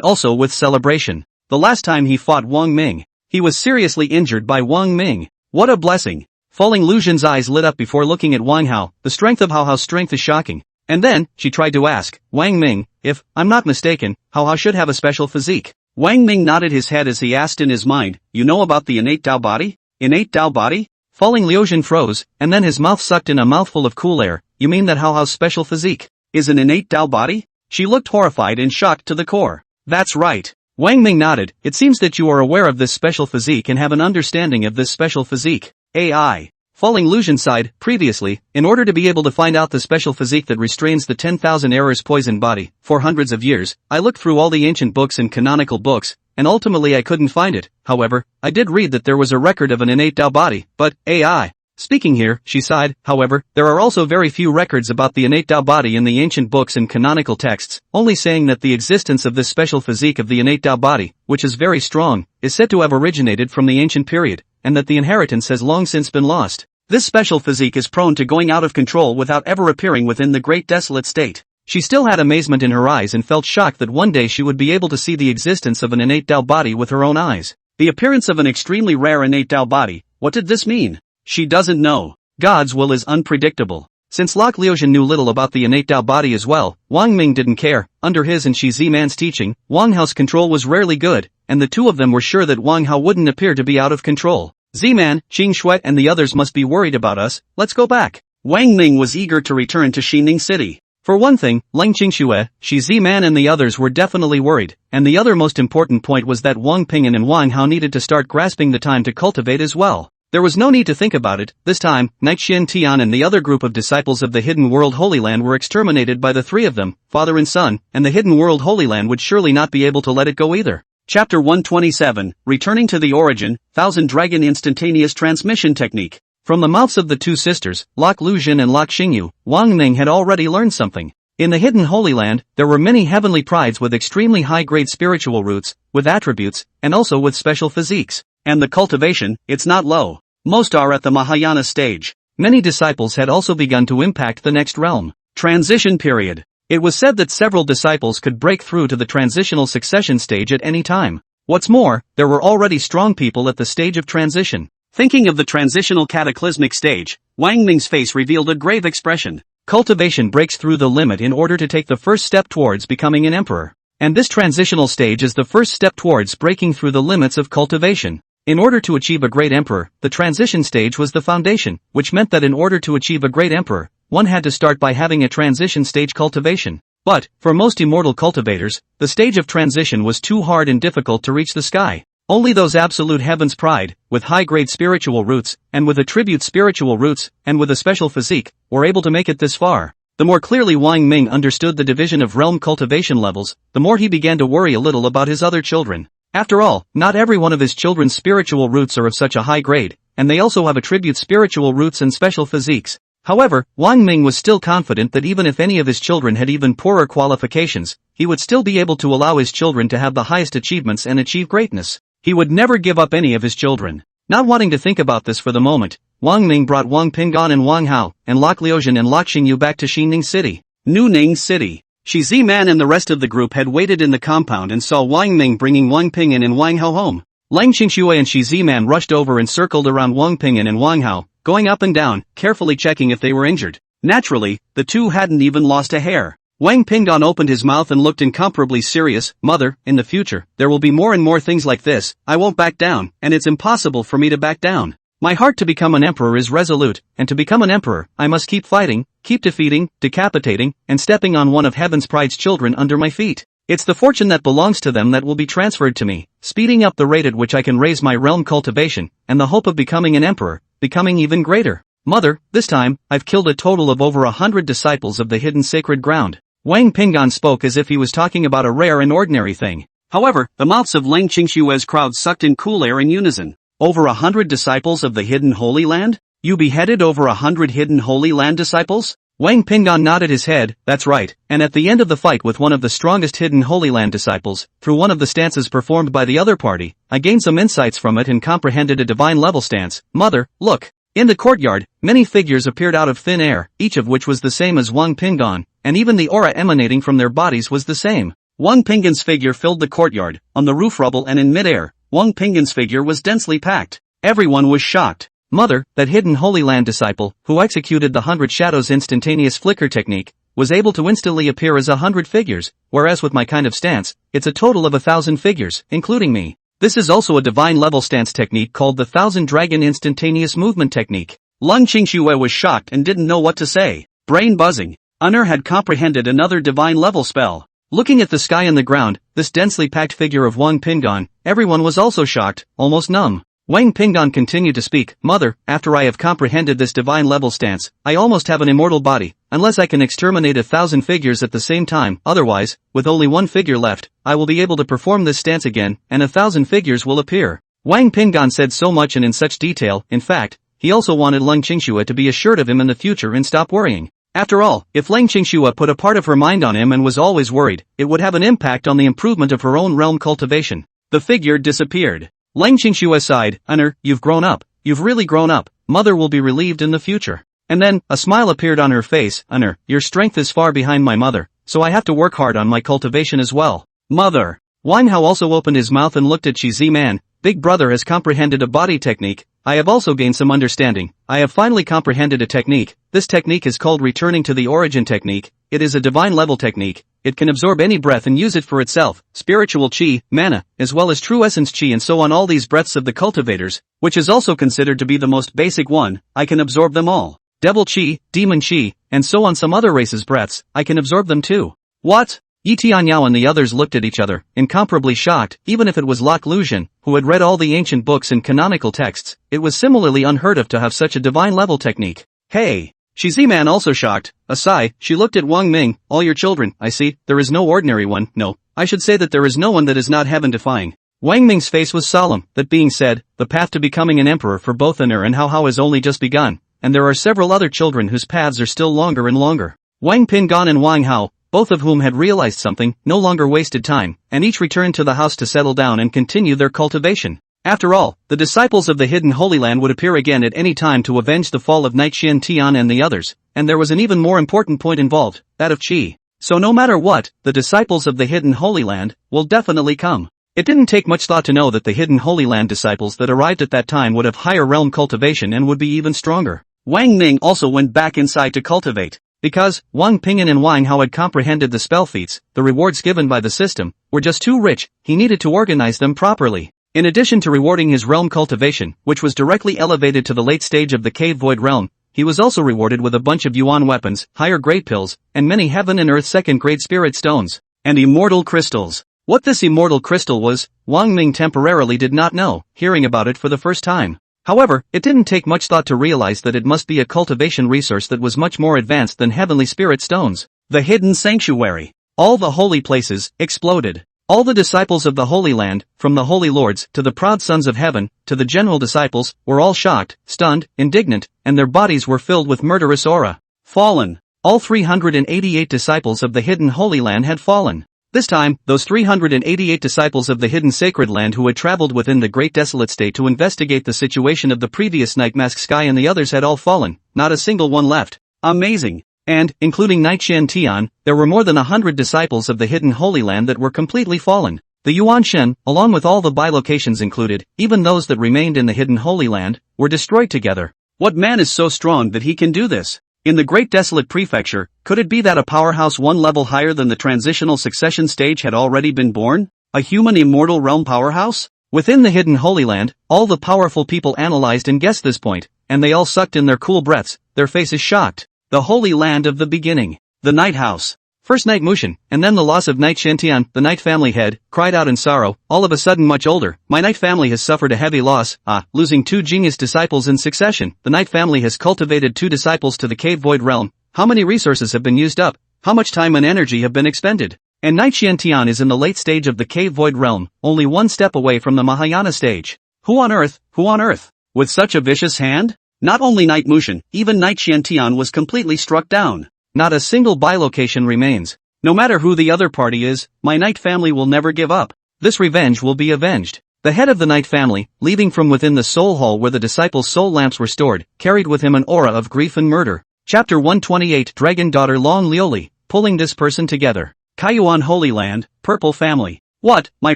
also with celebration. The last time he fought Wang Ming, he was seriously injured by Wang Ming. What a blessing! Falling Liuzhen's eyes lit up before looking at Wang Hao. The strength of Hao Hao's strength is shocking. And then, she tried to ask, Wang Ming, if, I'm not mistaken, Hao Hao should have a special physique. Wang Ming nodded his head as he asked in his mind, you know about the innate Tao body? Innate Tao body? Falling Liuzhen froze, and then his mouth sucked in a mouthful of cool air. You mean that Hao Hao's special physique is an innate Tao body? She looked horrified and shocked to the core. That's right. Wang Ming nodded. It seems that you are aware of this special physique and have an understanding of this special physique. AI. Falling Liuzhen sighed. Previously, in order to be able to find out the special physique that restrains the 10,000 errors poisoned body, for hundreds of years, I looked through all the ancient books and canonical books, and ultimately I couldn't find it. However, I did read that there was a record of an innate Tao body, but, AI. Speaking here, she sighed, however, there are also very few records about the innate Tao body in the ancient books and canonical texts, only saying that the existence of this special physique of the innate Tao body, which is very strong, is said to have originated from the ancient period, and that the inheritance has long since been lost. This special physique is prone to going out of control without ever appearing within the great desolate state. She still had amazement in her eyes and felt shocked that one day she would be able to see the existence of an innate Tao body with her own eyes. The appearance of an extremely rare innate Tao body, what did this mean? She doesn't know. God's will is unpredictable. Since Lok Liuzhen knew little about the innate Tao body as well, Wang Ming didn't care. Under his and Shi Ziman's teaching, Wang Hao's control was rarely good, and the two of them were sure that Wang Hao wouldn't appear to be out of control. Ziman, Qing Shuai and the others must be worried about us, let's go back. Wang Ming was eager to return to Xining City. For one thing, Leng Qingxue, Shi Ziman and the others were definitely worried, and the other most important point was that Wang Ping'an and Wang Hao needed to start grasping the time to cultivate as well. There was no need to think about it. This time, Nightxian Tian and the other group of disciples of the Hidden World Holy Land were exterminated by the three of them, father and son, and the Hidden World Holy Land would surely not be able to let it go either. Chapter 127, Returning to the Origin, Thousand Dragon Instantaneous Transmission Technique. From the mouths of the two sisters, Lok Liuzhen and Lok Xingyu, Wang Ming had already learned something. In the Hidden Holy Land, there were many heavenly prides with extremely high-grade spiritual roots, with attributes, and also with special physiques. And the cultivation, it's not low. Most are at the Mahayana stage. Many disciples had also begun to impact the next realm. Transition period. It was said that several disciples could break through to the transitional succession stage at any time. What's more, there were already strong people at the stage of transition. Thinking of the transitional cataclysmic stage, Wang Ming's face revealed a grave expression. Cultivation breaks through the limit in order to take the first step towards becoming an emperor. And this transitional stage is the first step towards breaking through the limits of cultivation. In order to achieve a great emperor, the transition stage was the foundation, which meant that in order to achieve a great emperor, one had to start by having a transition stage cultivation. But, for most immortal cultivators, the stage of transition was too hard and difficult to reach the sky. Only those absolute heaven's pride, with high-grade spiritual roots, and with attribute spiritual roots, and with a special physique, were able to make it this far. The more clearly Wang Ming understood the division of realm cultivation levels, the more he began to worry a little about his other children. After all, not every one of his children's spiritual roots are of such a high grade, and they also have attribute spiritual roots and special physiques. However, Wang Ming was still confident that even if any of his children had even poorer qualifications, he would still be able to allow his children to have the highest achievements and achieve greatness. He would never give up any of his children. Not wanting to think about this for the moment, Wang Ming brought Wang Ping'an and Wang Hao, and Lok Liuzhen and Lok Xingyu back to Xining City. New Ning City. Shi Ziman and the rest of the group had waited in the compound and saw Wang Ming bringing Wang Ping'an and Wang Hao home. Leng Qingxue and Shi Ziman rushed over and circled around Wang Ping'an and Wang Hao, going up and down, carefully checking if they were injured. Naturally, the two hadn't even lost a hair. Wang Ping'an opened his mouth and looked incomparably serious. Mother, in the future, there will be more and more things like this. I won't back down, and it's impossible for me to back down. My heart to become an emperor is resolute, and to become an emperor, I must keep fighting, keep defeating, decapitating, and stepping on one of Heaven's Pride's children under my feet. It's the fortune that belongs to them that will be transferred to me, speeding up the rate at which I can raise my realm cultivation, and the hope of becoming an emperor, becoming even greater. Mother, this time, I've killed a total of over 100 disciples of the hidden sacred ground. Wang Ping'an spoke as if he was talking about a rare and ordinary thing. However, the mouths of Leng Qingxue's crowd sucked in cool air in unison. Over 100 disciples of the Hidden Holy Land? You beheaded over 100 Hidden Holy Land disciples? Wang Ping'an nodded his head, that's right, and at the end of the fight with one of the strongest Hidden Holy Land disciples, through one of the stances performed by the other party, I gained some insights from it and comprehended a divine level stance. Mother, look. In the courtyard, many figures appeared out of thin air, each of which was the same as Wang Ping'an, and even the aura emanating from their bodies was the same. Wang Ping'an's figure filled the courtyard, on the roof rubble and in midair. Wang Ping'an's figure was densely packed. Everyone was shocked. Mother, that Hidden Holy Land disciple, who executed the 100 Shadows instantaneous flicker technique, was able to instantly appear as 100 figures, whereas with my kind of stance, it's a total of 1,000 figures, including me. This is also a divine level stance technique called the Thousand Dragon Instantaneous Movement Technique. Leng Qingxue was shocked and didn't know what to say. Brain buzzing. Unner had comprehended another divine level spell. Looking at the sky and the ground, this densely packed figure of Wang Ping'an, everyone was also shocked, almost numb. Wang Ping'an continued to speak. Mother, after I have comprehended this divine level stance, I almost have an immortal body, unless I can exterminate 1,000 figures at the same time. Otherwise, with only one figure left, I will be able to perform this stance again, and 1,000 figures will appear. Wang Ping'an said so much and in such detail. In fact, he also wanted Leng Qingxue to be assured of him in the future and stop worrying. After all, if Leng Qingxue put a part of her mind on him and was always worried, it would have an impact on the improvement of her own realm cultivation. The figure disappeared. Leng Qingxue sighed. Unner, you've grown up. You've really grown up. Mother will be relieved in the future. And then, a smile appeared on her face. Your strength is far behind my mother, so I have to work hard on my cultivation as well. Mother. Wang Hao also opened his mouth and looked at Chi Z-man. Big brother has comprehended a body technique. I have also gained some understanding. I have finally comprehended a technique. This technique is called returning to the origin technique. It is a divine level technique. It can absorb any breath and use it for itself, spiritual chi, mana, as well as true essence chi, and so on. All these breaths of the cultivators, which is also considered to be the most basic one, I can absorb them all. Devil chi, demon chi, and so on. Some other races' breaths, I can absorb them too. What? Yi Tianyao and the others looked at each other, incomparably shocked. Even if it was Lok Luzhen, who had read all the ancient books and canonical texts, it was similarly unheard of to have such a divine level technique. Hey! Shi Z-man also shocked. A sigh, she looked at Wang Ming. All your children, I see, there is no ordinary one. No, I should say that there is no one that is not heaven-defying. Wang Ming's face was solemn. That being said, the path to becoming an emperor for both Aner and Hao has only just begun, and there are several other children whose paths are still longer and longer. Wang Pingan and Wang Hao, both of whom had realized something, no longer wasted time, and each returned to the house to settle down and continue their cultivation. After all, the disciples of the hidden Holy Land would appear again at any time to avenge the fall of Knight Xian Tian and the others, and there was an even more important point involved, that of Qi. So no matter what, the disciples of the hidden Holy Land will definitely come. It didn't take much thought to know that the hidden Holy Land disciples that arrived at that time would have higher realm cultivation and would be even stronger. Wang Ming also went back inside to cultivate. Because, Wang Ping'an and Wang Hao had comprehended the spell feats, the rewards given by the system, were just too rich, he needed to organize them properly. In addition to rewarding his realm cultivation, which was directly elevated to the late stage of the cave void realm, he was also rewarded with a bunch of yuan weapons, higher grade pills, and many heaven and earth second grade spirit stones, and immortal crystals. What this immortal crystal was, Wang Ming temporarily did not know, hearing about it for the first time. However, it didn't take much thought to realize that it must be a cultivation resource that was much more advanced than heavenly spirit stones. The hidden sanctuary. All the holy places exploded. All the disciples of the Holy Land, from the holy lords to the proud sons of heaven, to the general disciples, were all shocked, stunned, indignant, and their bodies were filled with murderous aura. Fallen. All 388 disciples of the hidden Holy Land had fallen. This time, those 388 disciples of the hidden sacred land who had traveled within the great desolate state to investigate the situation of the previous night mask sky and the others had all fallen, not a single one left. Amazing. And, including Knight Xian Tian, there were more than 100 disciples of the hidden Holy Land that were completely fallen. The Yuan Shen, along with all the bilocations included, even those that remained in the hidden Holy Land, were destroyed together. What man is so strong that he can do this? In the Great Desolate Prefecture, could it be that a powerhouse one level higher than the transitional succession stage had already been born? A human immortal realm powerhouse? Within the hidden Holy Land, all the powerful people analyzed and guessed this point, and they all sucked in their cool breaths, their faces shocked. The Holy Land of the beginning. The Night House. First Knight Mushin, and then the loss of Knight Shantian, the Knight family head, cried out in sorrow, all of a sudden much older. My Knight family has suffered a heavy loss, losing 2 genius disciples in succession. The Knight family has cultivated 2 disciples to the cave void realm. How many resources have been used up? How much time and energy have been expended? And Knight Shantian is in the late stage of the cave void realm, only 1 step away from the Mahayana stage. Who on earth? With such a vicious hand? Not only Knight Mushin, even Knight Shantian was completely struck down. Not a single bilocation remains. No matter who the other party is, my Knight family will never give up. This revenge will be avenged. The head of the Knight family, leaving from within the soul hall where the disciples' soul lamps were stored, carried with him an aura of grief and murder. Chapter 128 Dragon Daughter Long Lioli, pulling this person together. Kaiyuan Holy Land, Purple Family. What, my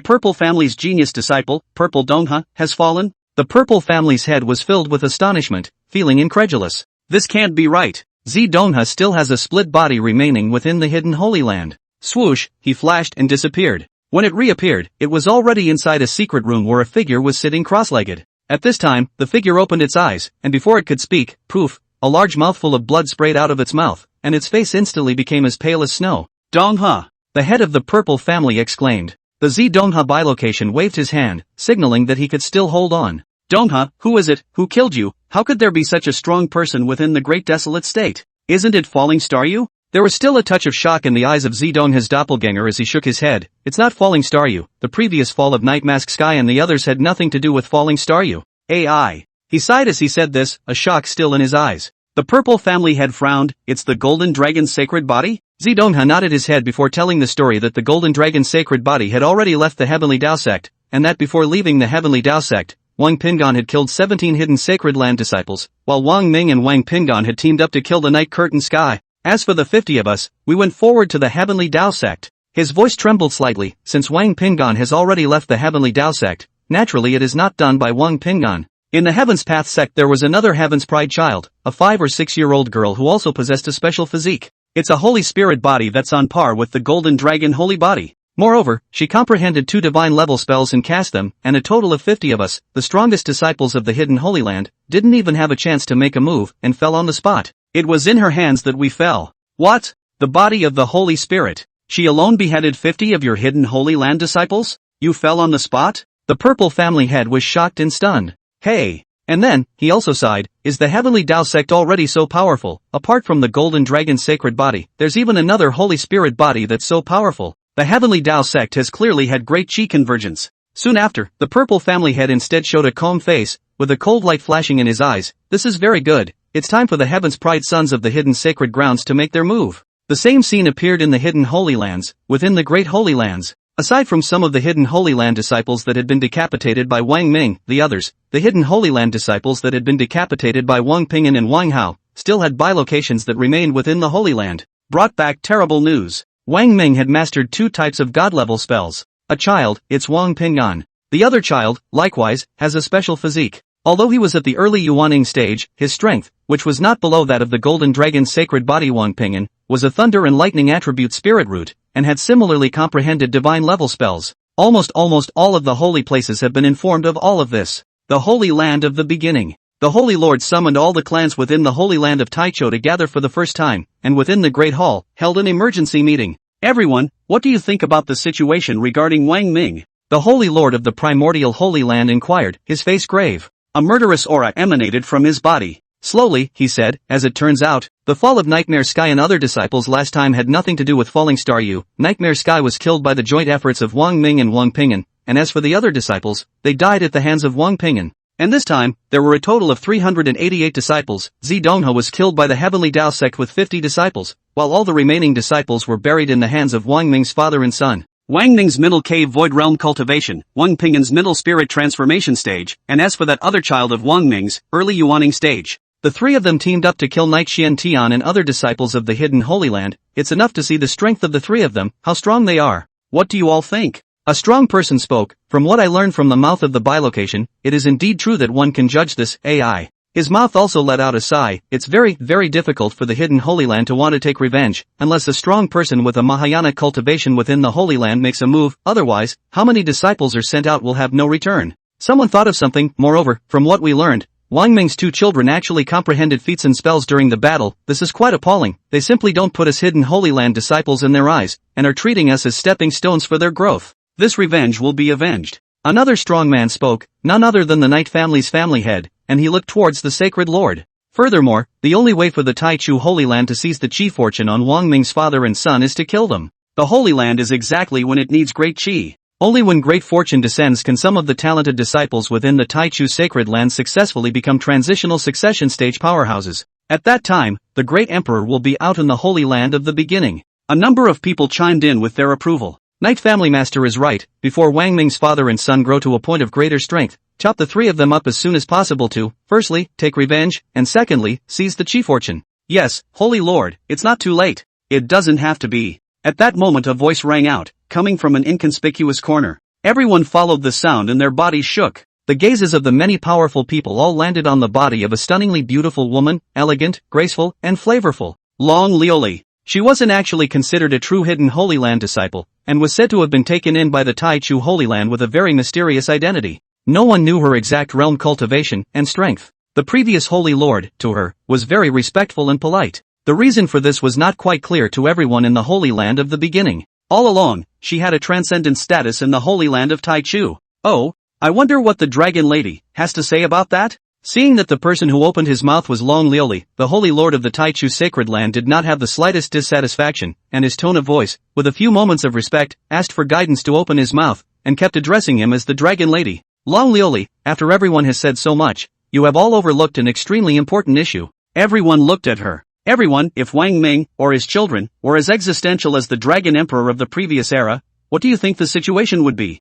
Purple Family's genius disciple, Purple Dongha, has fallen? The Purple Family's head was filled with astonishment, feeling incredulous. This can't be right. Z Dongha still has a split body remaining within the hidden Holy Land. Swoosh, he flashed and disappeared. When it reappeared, it was already inside a secret room where a figure was sitting cross-legged. At this time, the figure opened its eyes, and before it could speak, poof, a large mouthful of blood sprayed out of its mouth, and its face instantly became as pale as snow. Dongha! The head of the Purple Family exclaimed. The Z Dongha bilocation waved his hand, signaling that he could still hold on. Dongha, who is it? Who killed you? How could there be such a strong person within the great desolate state? Isn't it Falling Star you? There was still a touch of shock in the eyes of Z Dongha's doppelganger as he shook his head. It's not Falling Star you. The previous fall of Night Mask Sky and the others had nothing to do with Falling Star you. AI. He sighed as he said this, a shock still in his eyes. The Purple Family head frowned. It's the Golden Dragon's sacred body? Z Dongha nodded his head before telling the story that the Golden Dragon's sacred body had already left the Heavenly Dao sect, and that before leaving the Heavenly Dao sect, Wang Pingan had killed 17 hidden sacred land disciples, while Wang Ming and Wang Pingan had teamed up to kill the Night Curtain Sky. As for the 50 of us, we went forward to the Heavenly Tao sect. His voice trembled slightly, since Wang Pingan has already left the Heavenly Tao sect. Naturally it is not done by Wang Pingan. In the Heaven's Path sect there was another Heaven's Pride child, a 5 or 6-year-old girl who also possessed a special physique. It's a Holy Spirit body that's on par with the Golden Dragon Holy Body. Moreover, she comprehended 2 divine-level spells and cast them, and a total of 50 of us, the strongest disciples of the Hidden Holy Land, didn't even have a chance to make a move, and fell on the spot. It was in her hands that we fell. What? The body of the Holy Spirit. She alone beheaded 50 of your Hidden Holy Land disciples? You fell on the spot? The purple family head was shocked and stunned. Hey! And then, he also sighed, is the Heavenly Tao sect already so powerful? Apart from the Golden Dragon's sacred body, there's even another Holy Spirit body that's so powerful. The Heavenly Tao sect has clearly had great chi convergence. Soon after, the purple family head instead showed a calm face, with a cold light flashing in his eyes. This is very good. It's time for the Heaven's Pride sons of the hidden sacred grounds to make their move. The same scene appeared in the Hidden Holy Lands, within the Great Holy Lands. Aside from some of the Hidden Holy Land disciples that had been decapitated by Wang Ming, the others, the Hidden Holy Land disciples that had been decapitated by Wang Pingan and Wang Hao, still had bilocations that remained within the Holy Land. Brought back terrible news. Wang Ming had mastered 2 types of god-level spells. A child, it's Wang Pingan. The other child, likewise, has a special physique. Although he was at the early Yuaning stage, his strength, which was not below that of the Golden Dragon's sacred body Wang Pingan, was a thunder and lightning attribute spirit root, and had similarly comprehended divine-level spells. Almost all of the holy places have been informed of all of this. The Holy Land of the Beginning. The Holy Lord summoned all the clans within the Holy Land of Taichou to gather for the first time, and within the Great Hall, held an emergency meeting. Everyone, what do you think about the situation regarding Wang Ming? The Holy Lord of the primordial Holy Land inquired, his face grave. A murderous aura emanated from his body. Slowly, he said, as it turns out, the fall of Nightmare Sky and other disciples last time had nothing to do with Falling Star Yu. Nightmare Sky was killed by the joint efforts of Wang Ming and Wang Pingan, and as for the other disciples, they died at the hands of Wang Pingan. And this time, there were a total of 388 disciples. Zi Donghe was killed by the Heavenly Tao sect with 50 disciples, while all the remaining disciples were buried in the hands of Wang Ming's father and son. Wang Ming's middle cave void realm cultivation, Wang Pingan's middle spirit transformation stage, and as for that other child of Wang Ming's, early Yuaning stage. The 3 of them teamed up to kill Knight Xian Tian and other disciples of the Hidden Holy Land. It's enough to see the strength of the 3 of them, how strong they are. What do you all think? A strong person spoke. From what I learned from the mouth of the bilocation, it is indeed true that one can judge this AI. His mouth also let out a sigh. It's very difficult for the Hidden Holy Land to want to take revenge, unless a strong person with a Mahayana cultivation within the Holy Land makes a move. Otherwise, how many disciples are sent out will have no return. Someone thought of something. Moreover, from what we learned, Wang Ming's 2 children actually comprehended feats and spells during the battle. This is quite appalling. They simply don't put us Hidden Holy Land disciples in their eyes, and are treating us as stepping stones for their growth. This revenge will be avenged. Another strong man spoke, none other than the Knight family's family head, and he looked towards the Sacred Lord. Furthermore, the only way for the Taichou Holy Land to seize the chi fortune on Wang Ming's father and son is to kill them. The Holy Land is exactly when it needs great chi. Only when great fortune descends can some of the talented disciples within the Taichou Sacred Land successfully become transitional succession stage powerhouses. At that time, the great emperor will be out in the Holy Land of the Beginning. A number of people chimed in with their approval. Knight Family Master is right. Before Wang Ming's father and son grow to a point of greater strength, chop the 3 of them up as soon as possible to, firstly, take revenge, and secondly, seize the chi fortune. Yes, Holy Lord, it's not too late. It doesn't have to be. At that moment a voice rang out, coming from an inconspicuous corner. Everyone followed the sound and their bodies shook. The gazes of the many powerful people all landed on the body of a stunningly beautiful woman, elegant, graceful, and flavorful. Long Lioli. She wasn't actually considered a true Hidden Holy Land disciple, and was said to have been taken in by the Taichou Holy Land with a very mysterious identity. No one knew her exact realm cultivation and strength. The previous Holy Lord, to her, was very respectful and polite. The reason for this was not quite clear to everyone in the Holy Land of the Beginning. All along, she had a transcendent status in the Holy Land of Taichou. Oh, I wonder what the Dragon Lady has to say about that? Seeing that the person who opened his mouth was Long Lioli, the Holy Lord of the Taichou Sacred Land did not have the slightest dissatisfaction, and his tone of voice, with a few moments of respect, asked for guidance to open his mouth, and kept addressing him as the Dragon Lady. Long Lioli, after everyone has said so much, you have all overlooked an extremely important issue. Everyone looked at her. Everyone, if Wang Ming, or his children, were as existential as the Dragon Emperor of the previous era, what do you think the situation would be?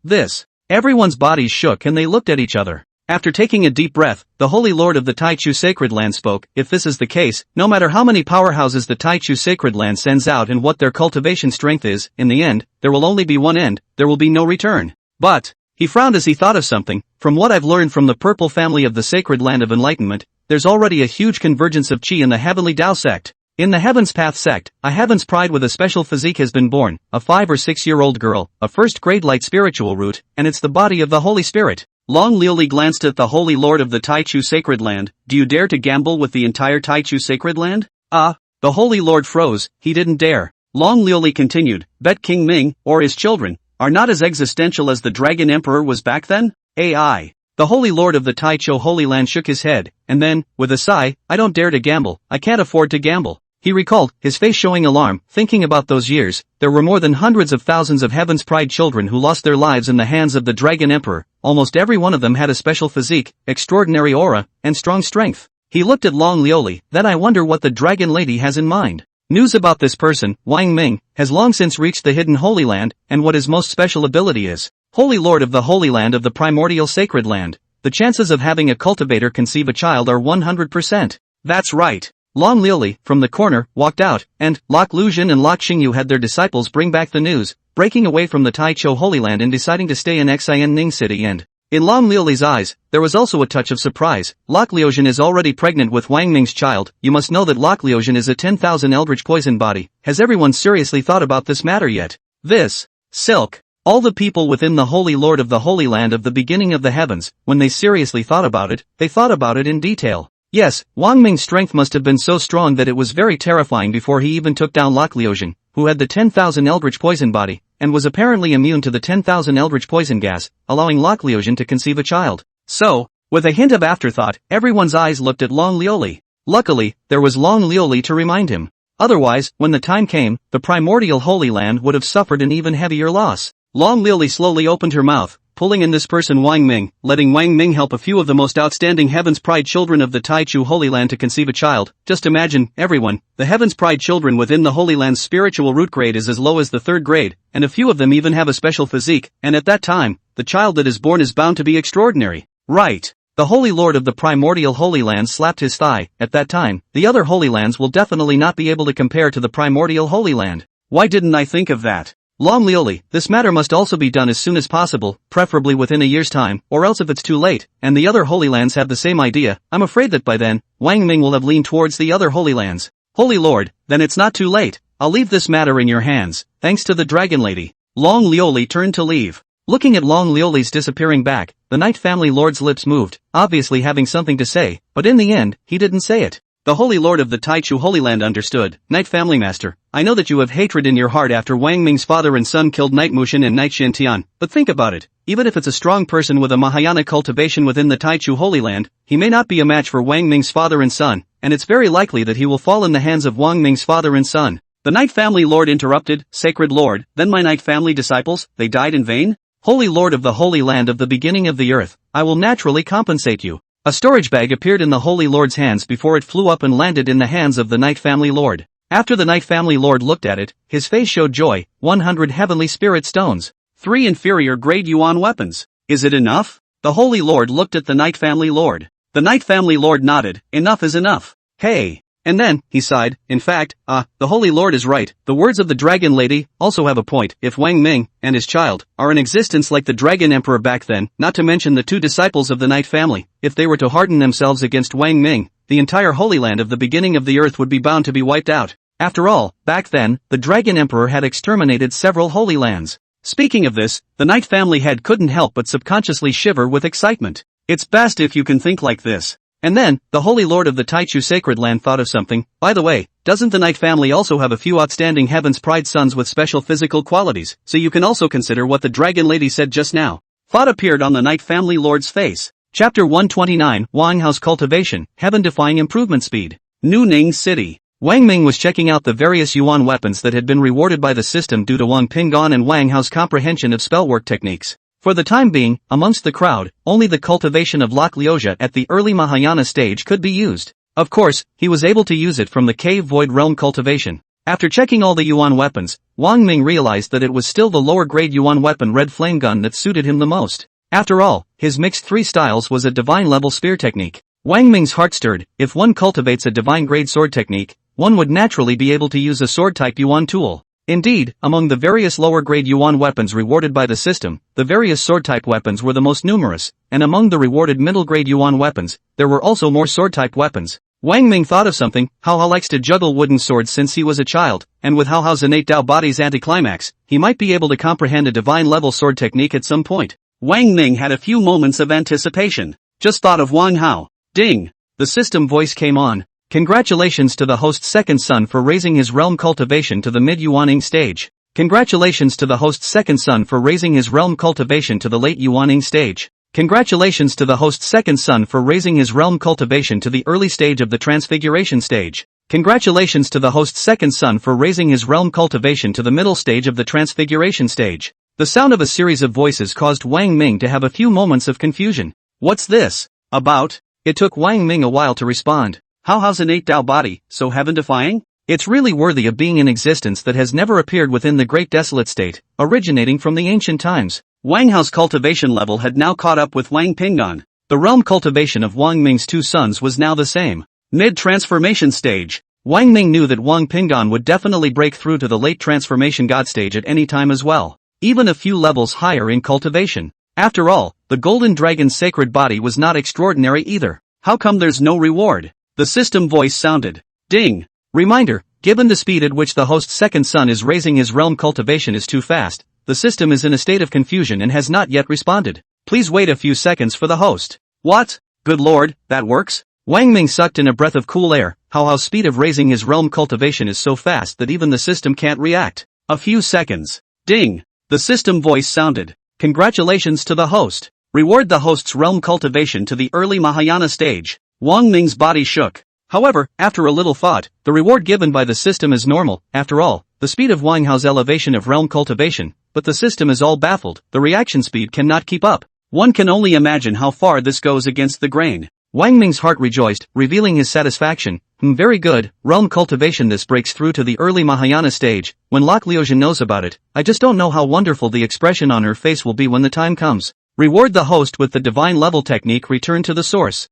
This. Everyone's bodies shook and they looked at each other. After taking a deep breath, the Holy Lord of the Taichu Sacred Land spoke. If this is the case, no matter how many powerhouses the Taichu Sacred Land sends out and what their cultivation strength is, in the end, there will only be one end, there will be no return. But, he frowned as he thought of something. From what I've learned from the Purple family of the Sacred Land of Enlightenment, there's already a huge convergence of Qi in the Heavenly Tao sect. In the Heaven's Path sect, a Heaven's Pride with a special physique has been born, a 5 or 6 year old girl, a first-grade light spiritual root, and it's the body of the Holy Spirit. Long Liuli glanced at the Holy Lord of the Taichu Sacred Land. Do you dare to gamble with the entire Taichu Sacred Land? The Holy Lord froze, he didn't dare. Long Liuli continued, bet King Ming, or his children, are not as existential as the Dragon Emperor was back then? AI. The Holy Lord of the Taichu Holy Land shook his head, and then, with a sigh, I don't dare to gamble, I can't afford to gamble. He recalled, his face showing alarm, thinking about those years. There were more than hundreds of thousands of Heaven's Pride children who lost their lives in the hands of the Dragon Emperor. Almost every one of them had a special physique, extraordinary aura, and strong strength. He looked at Long Liuli, then I wonder what the Dragon Lady has in mind. News about this person, Wang Ming, has long since reached the hidden Holy Land, and what his most special ability is. Holy Lord of the Holy Land of the Primordial Sacred Land. The chances of having a cultivator conceive a child are 100%. That's right. Long Liuli, from the corner, walked out, and Lok Luzhin and Lok Xingyu had their disciples bring back the news, breaking away from the Taichu Holy Land and deciding to stay in Xian Ning City and, in Long Liuli's eyes, there was also a touch of surprise. Lok Liuzhin is already pregnant with Wang Ming's child. You must know that Lok Liuzhin is a 10,000 eldritch poison body. Has everyone seriously thought about this matter yet? This, Silk. All the people within the Holy Lord of the Holy Land of the beginning of the heavens, when they seriously thought about it, they thought about it in detail. Yes, Wang Ming's strength must have been so strong that it was very terrifying before he even took down Lok Liuzhin, who had the 10,000 eldritch poison body, and was apparently immune to the 10,000 eldritch poison gas, allowing Lok Liuzhin to conceive a child. So, with a hint of afterthought, everyone's eyes looked at Long Liuli. Luckily, there was Long Liuli to remind him. Otherwise, when the time came, the primordial Holy Land would have suffered an even heavier loss. Long Liuli slowly opened her mouth, pulling in this person Wang Ming, letting Wang Ming help a few of the most outstanding Heaven's Pride children of the Taichu Holy Land to conceive a child. Just imagine, everyone, the Heaven's Pride children within the Holy Land's spiritual root grade is as low as the 3rd grade, and a few of them even have a special physique, and at that time, the child that is born is bound to be extraordinary. Right. The Holy Lord of the Primordial Holy Land slapped his thigh. At that time, the other Holy Lands will definitely not be able to compare to the Primordial Holy Land. Why didn't I think of that? Long Liuli, this matter must also be done as soon as possible, preferably within a year's time, or else if it's too late, and the other Holy Lands have the same idea, I'm afraid that by then, Wang Ming will have leaned towards the other Holy Lands. Holy Lord, then it's not too late. I'll leave this matter in your hands, thanks to the Dragon Lady. Long Liuli turned to leave. Looking at Long Liuli's disappearing back, the Night Family Lord's lips moved, obviously having something to say, but in the end, he didn't say it. The Holy Lord of the Taichu Holy Land understood. Night Family Master, I know that you have hatred in your heart after Wang Ming's father and son killed Night Mushin and Night Shintian, but think about it. Even if it's a strong person with a Mahayana cultivation within the Taichu Holy Land, he may not be a match for Wang Ming's father and son, and it's very likely that he will fall in the hands of Wang Ming's father and son. The Night Family Lord interrupted, Sacred Lord, then my Night Family disciples, they died in vain? Holy Lord of the Holy Land of the beginning of the earth, I will naturally compensate you. A storage bag appeared in the Holy Lord's hands before it flew up and landed in the hands of the Night Family Lord. After the Night Family Lord looked at it, his face showed joy. 100 Heavenly Spirit Stones. 3 inferior grade Yuan weapons. Is it enough? The Holy Lord looked at the Night Family Lord. The Night Family Lord nodded. Enough is enough. Hey. And then, he sighed, in fact, the Holy Lord is right. The words of the Dragon Lady also have a point. If Wang Ming, and his child, are in existence like the Dragon Emperor back then, not to mention the 2 disciples of the Night Family, if they were to harden themselves against Wang Ming, the entire Holy Land of the beginning of the earth would be bound to be wiped out. After all, back then, the Dragon Emperor had exterminated several Holy Lands. Speaking of this, the Night Family head couldn't help but subconsciously shiver with excitement. It's best if you can think like this. And then, the Holy Lord of the Taichu Sacred Land thought of something. By the way, doesn't the Night Family also have a few outstanding Heaven's Pride sons with special physical qualities? So you can also consider what the Dragon Lady said just now. Thought appeared on the Night Family Lord's face. Chapter 129, Wang Hao's Cultivation, Heaven-Defying Improvement Speed. New Ning City. Wang Ming was checking out the various Yuan weapons that had been rewarded by the system due to Wang Pingon and Wang Hao's comprehension of spellwork techniques. For the time being, amongst the crowd, only the cultivation of Lok Liuzha at the early Mahayana stage could be used. Of course, he was able to use it from the Cave Void Realm cultivation. After checking all the Yuan weapons, Wang Ming realized that it was still the lower-grade Yuan weapon Red Flame Gun that suited him the most. After all, his mixed three styles was a divine-level spear technique. Wang Ming's heart stirred. If one cultivates a divine-grade sword technique, one would naturally be able to use a sword-type Yuan tool. Indeed, among the various lower-grade Yuan weapons rewarded by the system, the various sword-type weapons were the most numerous, and among the rewarded middle-grade Yuan weapons, there were also more sword-type weapons. Wang Ming thought of something. Hao likes to juggle wooden swords since he was a child, and with Hao's innate Dao body's anticlimax, he might be able to comprehend a divine-level sword technique at some point. Wang Ming had a few moments of anticipation. Just thought of Wang Hao. Ding! The system voice came on. Congratulations to the host's second son for raising his realm cultivation to the mid-Yuaning stage. Congratulations to the host's second son for raising his realm cultivation to the late Yuaning stage. Congratulations to the host's second son for raising his realm cultivation to the early stage of the transfiguration stage. Congratulations to the host's second son for raising his realm cultivation to the middle stage of the transfiguration stage. The sound of a series of voices caused Wang Ming to have a few moments of confusion. What's this about? It took Wang Ming a while to respond. Hao's innate Dao body, so heaven-defying? It's really worthy of being in existence that has never appeared within the Great Desolate State, originating from the ancient times. Wang Hao's cultivation level had now caught up with Wang Pinggan. The realm cultivation of Wang Ming's two sons was now the same. Mid-transformation stage. Wang Ming knew that Wang Pinggan would definitely break through to the late transformation god stage at any time as well, even a few levels higher in cultivation. After all, the golden dragon's sacred body was not extraordinary either. How come there's no reward? The system voice sounded. Ding! Reminder, given the speed at which the host's second son is raising his realm cultivation is too fast, the system is in a state of confusion and has not yet responded. Please wait a few seconds for the host. What? Good lord, that works? Wang Ming sucked in a breath of cool air. Hao's speed of raising his realm cultivation is so fast that even the system can't react. A few seconds. Ding! The system voice sounded. Congratulations to the host. Reward the host's realm cultivation to the early Mahayana stage. Wang Ming's body shook. However, after a little thought, the reward given by the system is normal. After all, the speed of Wang Hao's elevation of realm cultivation, but the system is all baffled. The reaction speed cannot keep up. One can only imagine how far this goes against the grain. Wang Ming's heart rejoiced, revealing his satisfaction. Very good, realm cultivation. This breaks through to the early Mahayana stage. When Lok Liuzhen knows about it, I just don't know how wonderful the expression on her face will be when the time comes. Reward the host with the divine level technique. Return to the source.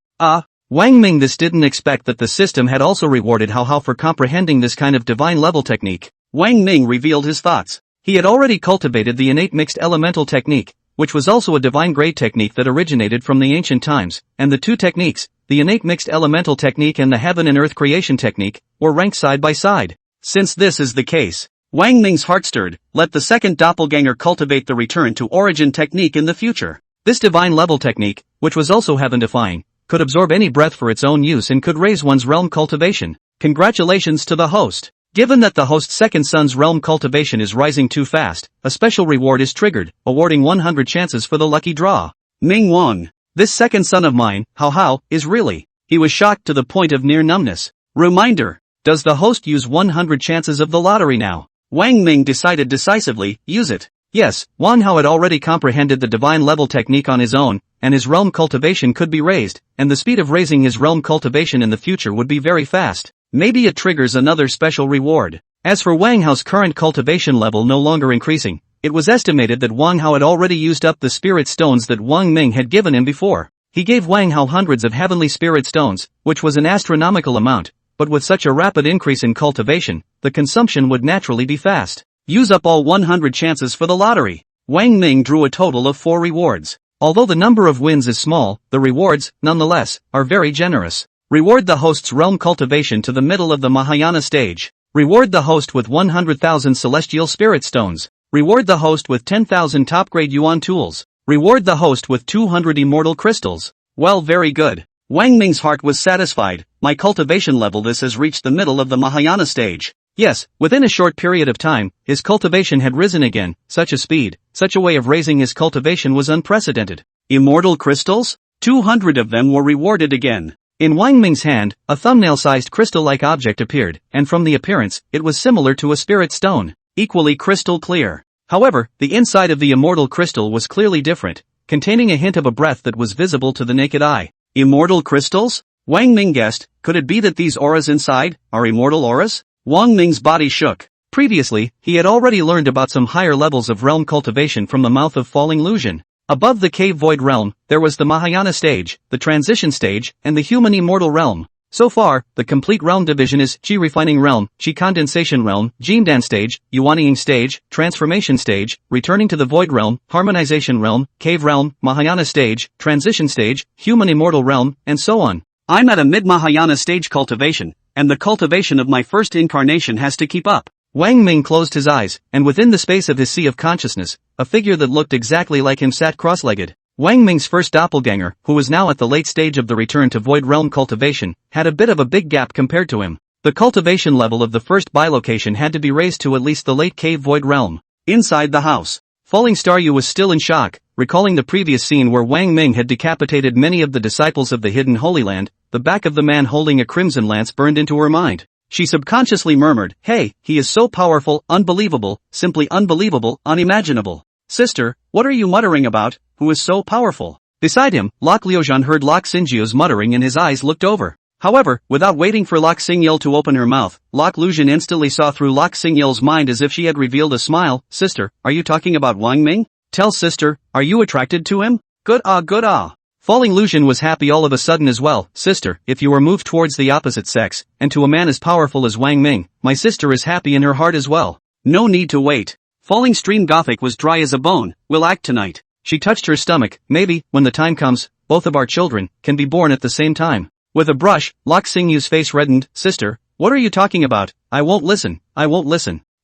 Wang Ming didn't expect that the system had also rewarded Hao for comprehending this kind of divine level technique. Wang Ming revealed his thoughts. He had already cultivated the innate mixed elemental technique, which was also a divine grade technique that originated from the ancient times, and the two techniques, the innate mixed elemental technique and the heaven and earth creation technique, were ranked side by side. Since this is the case, Wang Ming's heart stirred. Let the second doppelganger cultivate the return to origin technique in the future. This divine level technique, which was also heaven-defying, could absorb any breath for its own use and could raise one's realm cultivation. Congratulations to the host. Given that the host's second son's realm cultivation is rising too fast, a special reward is triggered, awarding 100 chances for the lucky draw. Ming Wang. This second son of mine, Hao, is really. He was shocked to the point of near numbness. Reminder. Does the host use 100 chances of the lottery now? Wang Ming decided decisively, use it. Yes, Wang Hao had already comprehended the divine level technique on his own, and his realm cultivation could be raised, and the speed of raising his realm cultivation in the future would be very fast. Maybe it triggers another special reward. As for Wang Hao's current cultivation level no longer increasing, it was estimated that Wang Hao had already used up the spirit stones that Wang Ming had given him before. He gave Wang Hao hundreds of heavenly spirit stones, which was an astronomical amount, but with such a rapid increase in cultivation, the consumption would naturally be fast. Use up all 100 chances for the lottery. Wang Ming drew a total of 4 rewards. Although the number of wins is small, the rewards, nonetheless, are very generous. Reward the host's realm cultivation to the middle of the Mahayana stage. Reward the host with 100,000 celestial spirit stones. Reward the host with 10,000 top-grade Yuan tools. Reward the host with 200 immortal crystals. Well, very good. Wang Ming's heart was satisfied. My cultivation level has reached the middle of the Mahayana stage. Yes, within a short period of time, his cultivation had risen again. Such a speed, such a way of raising his cultivation was unprecedented. Immortal crystals? 200 of them were rewarded again. In Wang Ming's hand, a thumbnail-sized crystal-like object appeared, and from the appearance, it was similar to a spirit stone, equally crystal clear. However, the inside of the immortal crystal was clearly different, containing a hint of a breath that was visible to the naked eye. Immortal crystals? Wang Ming guessed. Could it be that these auras inside are immortal auras? Wang Ming's body shook. Previously, he had already learned about some higher levels of realm cultivation from the mouth of Falling Lucian. Above the cave void realm, there was the Mahayana stage, the transition stage, and the human immortal realm. So far, the complete realm division is Qi refining realm, Qi condensation realm, Jindan stage, Yuanying stage, transformation stage, returning to the void realm, harmonization realm, cave realm, Mahayana stage, transition stage, human immortal realm, and so on. I'm at a mid-Mahayana stage cultivation, and the cultivation of my first incarnation has to keep up. Wang Ming closed his eyes, and within the space of his sea of consciousness, a figure that looked exactly like him sat cross-legged. Wang Ming's first doppelganger, who was now at the late stage of the return to void realm cultivation, had a bit of a big gap compared to him. The cultivation level of the first bilocation had to be raised to at least the late cave void realm. Inside the house, Falling Star Yu was still in shock, recalling the previous scene where Wang Ming had decapitated many of the disciples of the hidden Holy Land. The back of the man holding a crimson lance burned into her mind. She subconsciously murmured, "Hey, he is so powerful, unbelievable, simply unbelievable, unimaginable." "Sister, what are you muttering about? Who is so powerful?" Beside him, Lok Liuzhan heard Lok Xingjiu's muttering and his eyes looked over. However, without waiting for Lok Xingyel to open her mouth, Lok Liuzhan instantly saw through Lok Xingyel's mind as if she had revealed a smile. "Sister, are you talking about Wang Ming? Tell sister, are you attracted to him?" Good ah. Falling Lucian was happy all of a sudden as well. "Sister, if you are moved towards the opposite sex, and to a man as powerful as Wang Ming, my sister is happy in her heart as well. No need to wait." Falling Stream Gothic was dry as a bone. "We'll act tonight." She touched her stomach. "Maybe, when the time comes, both of our children can be born at the same time." With a brush, Lok Xingyu's face reddened. "Sister, what are you talking about? I won't listen.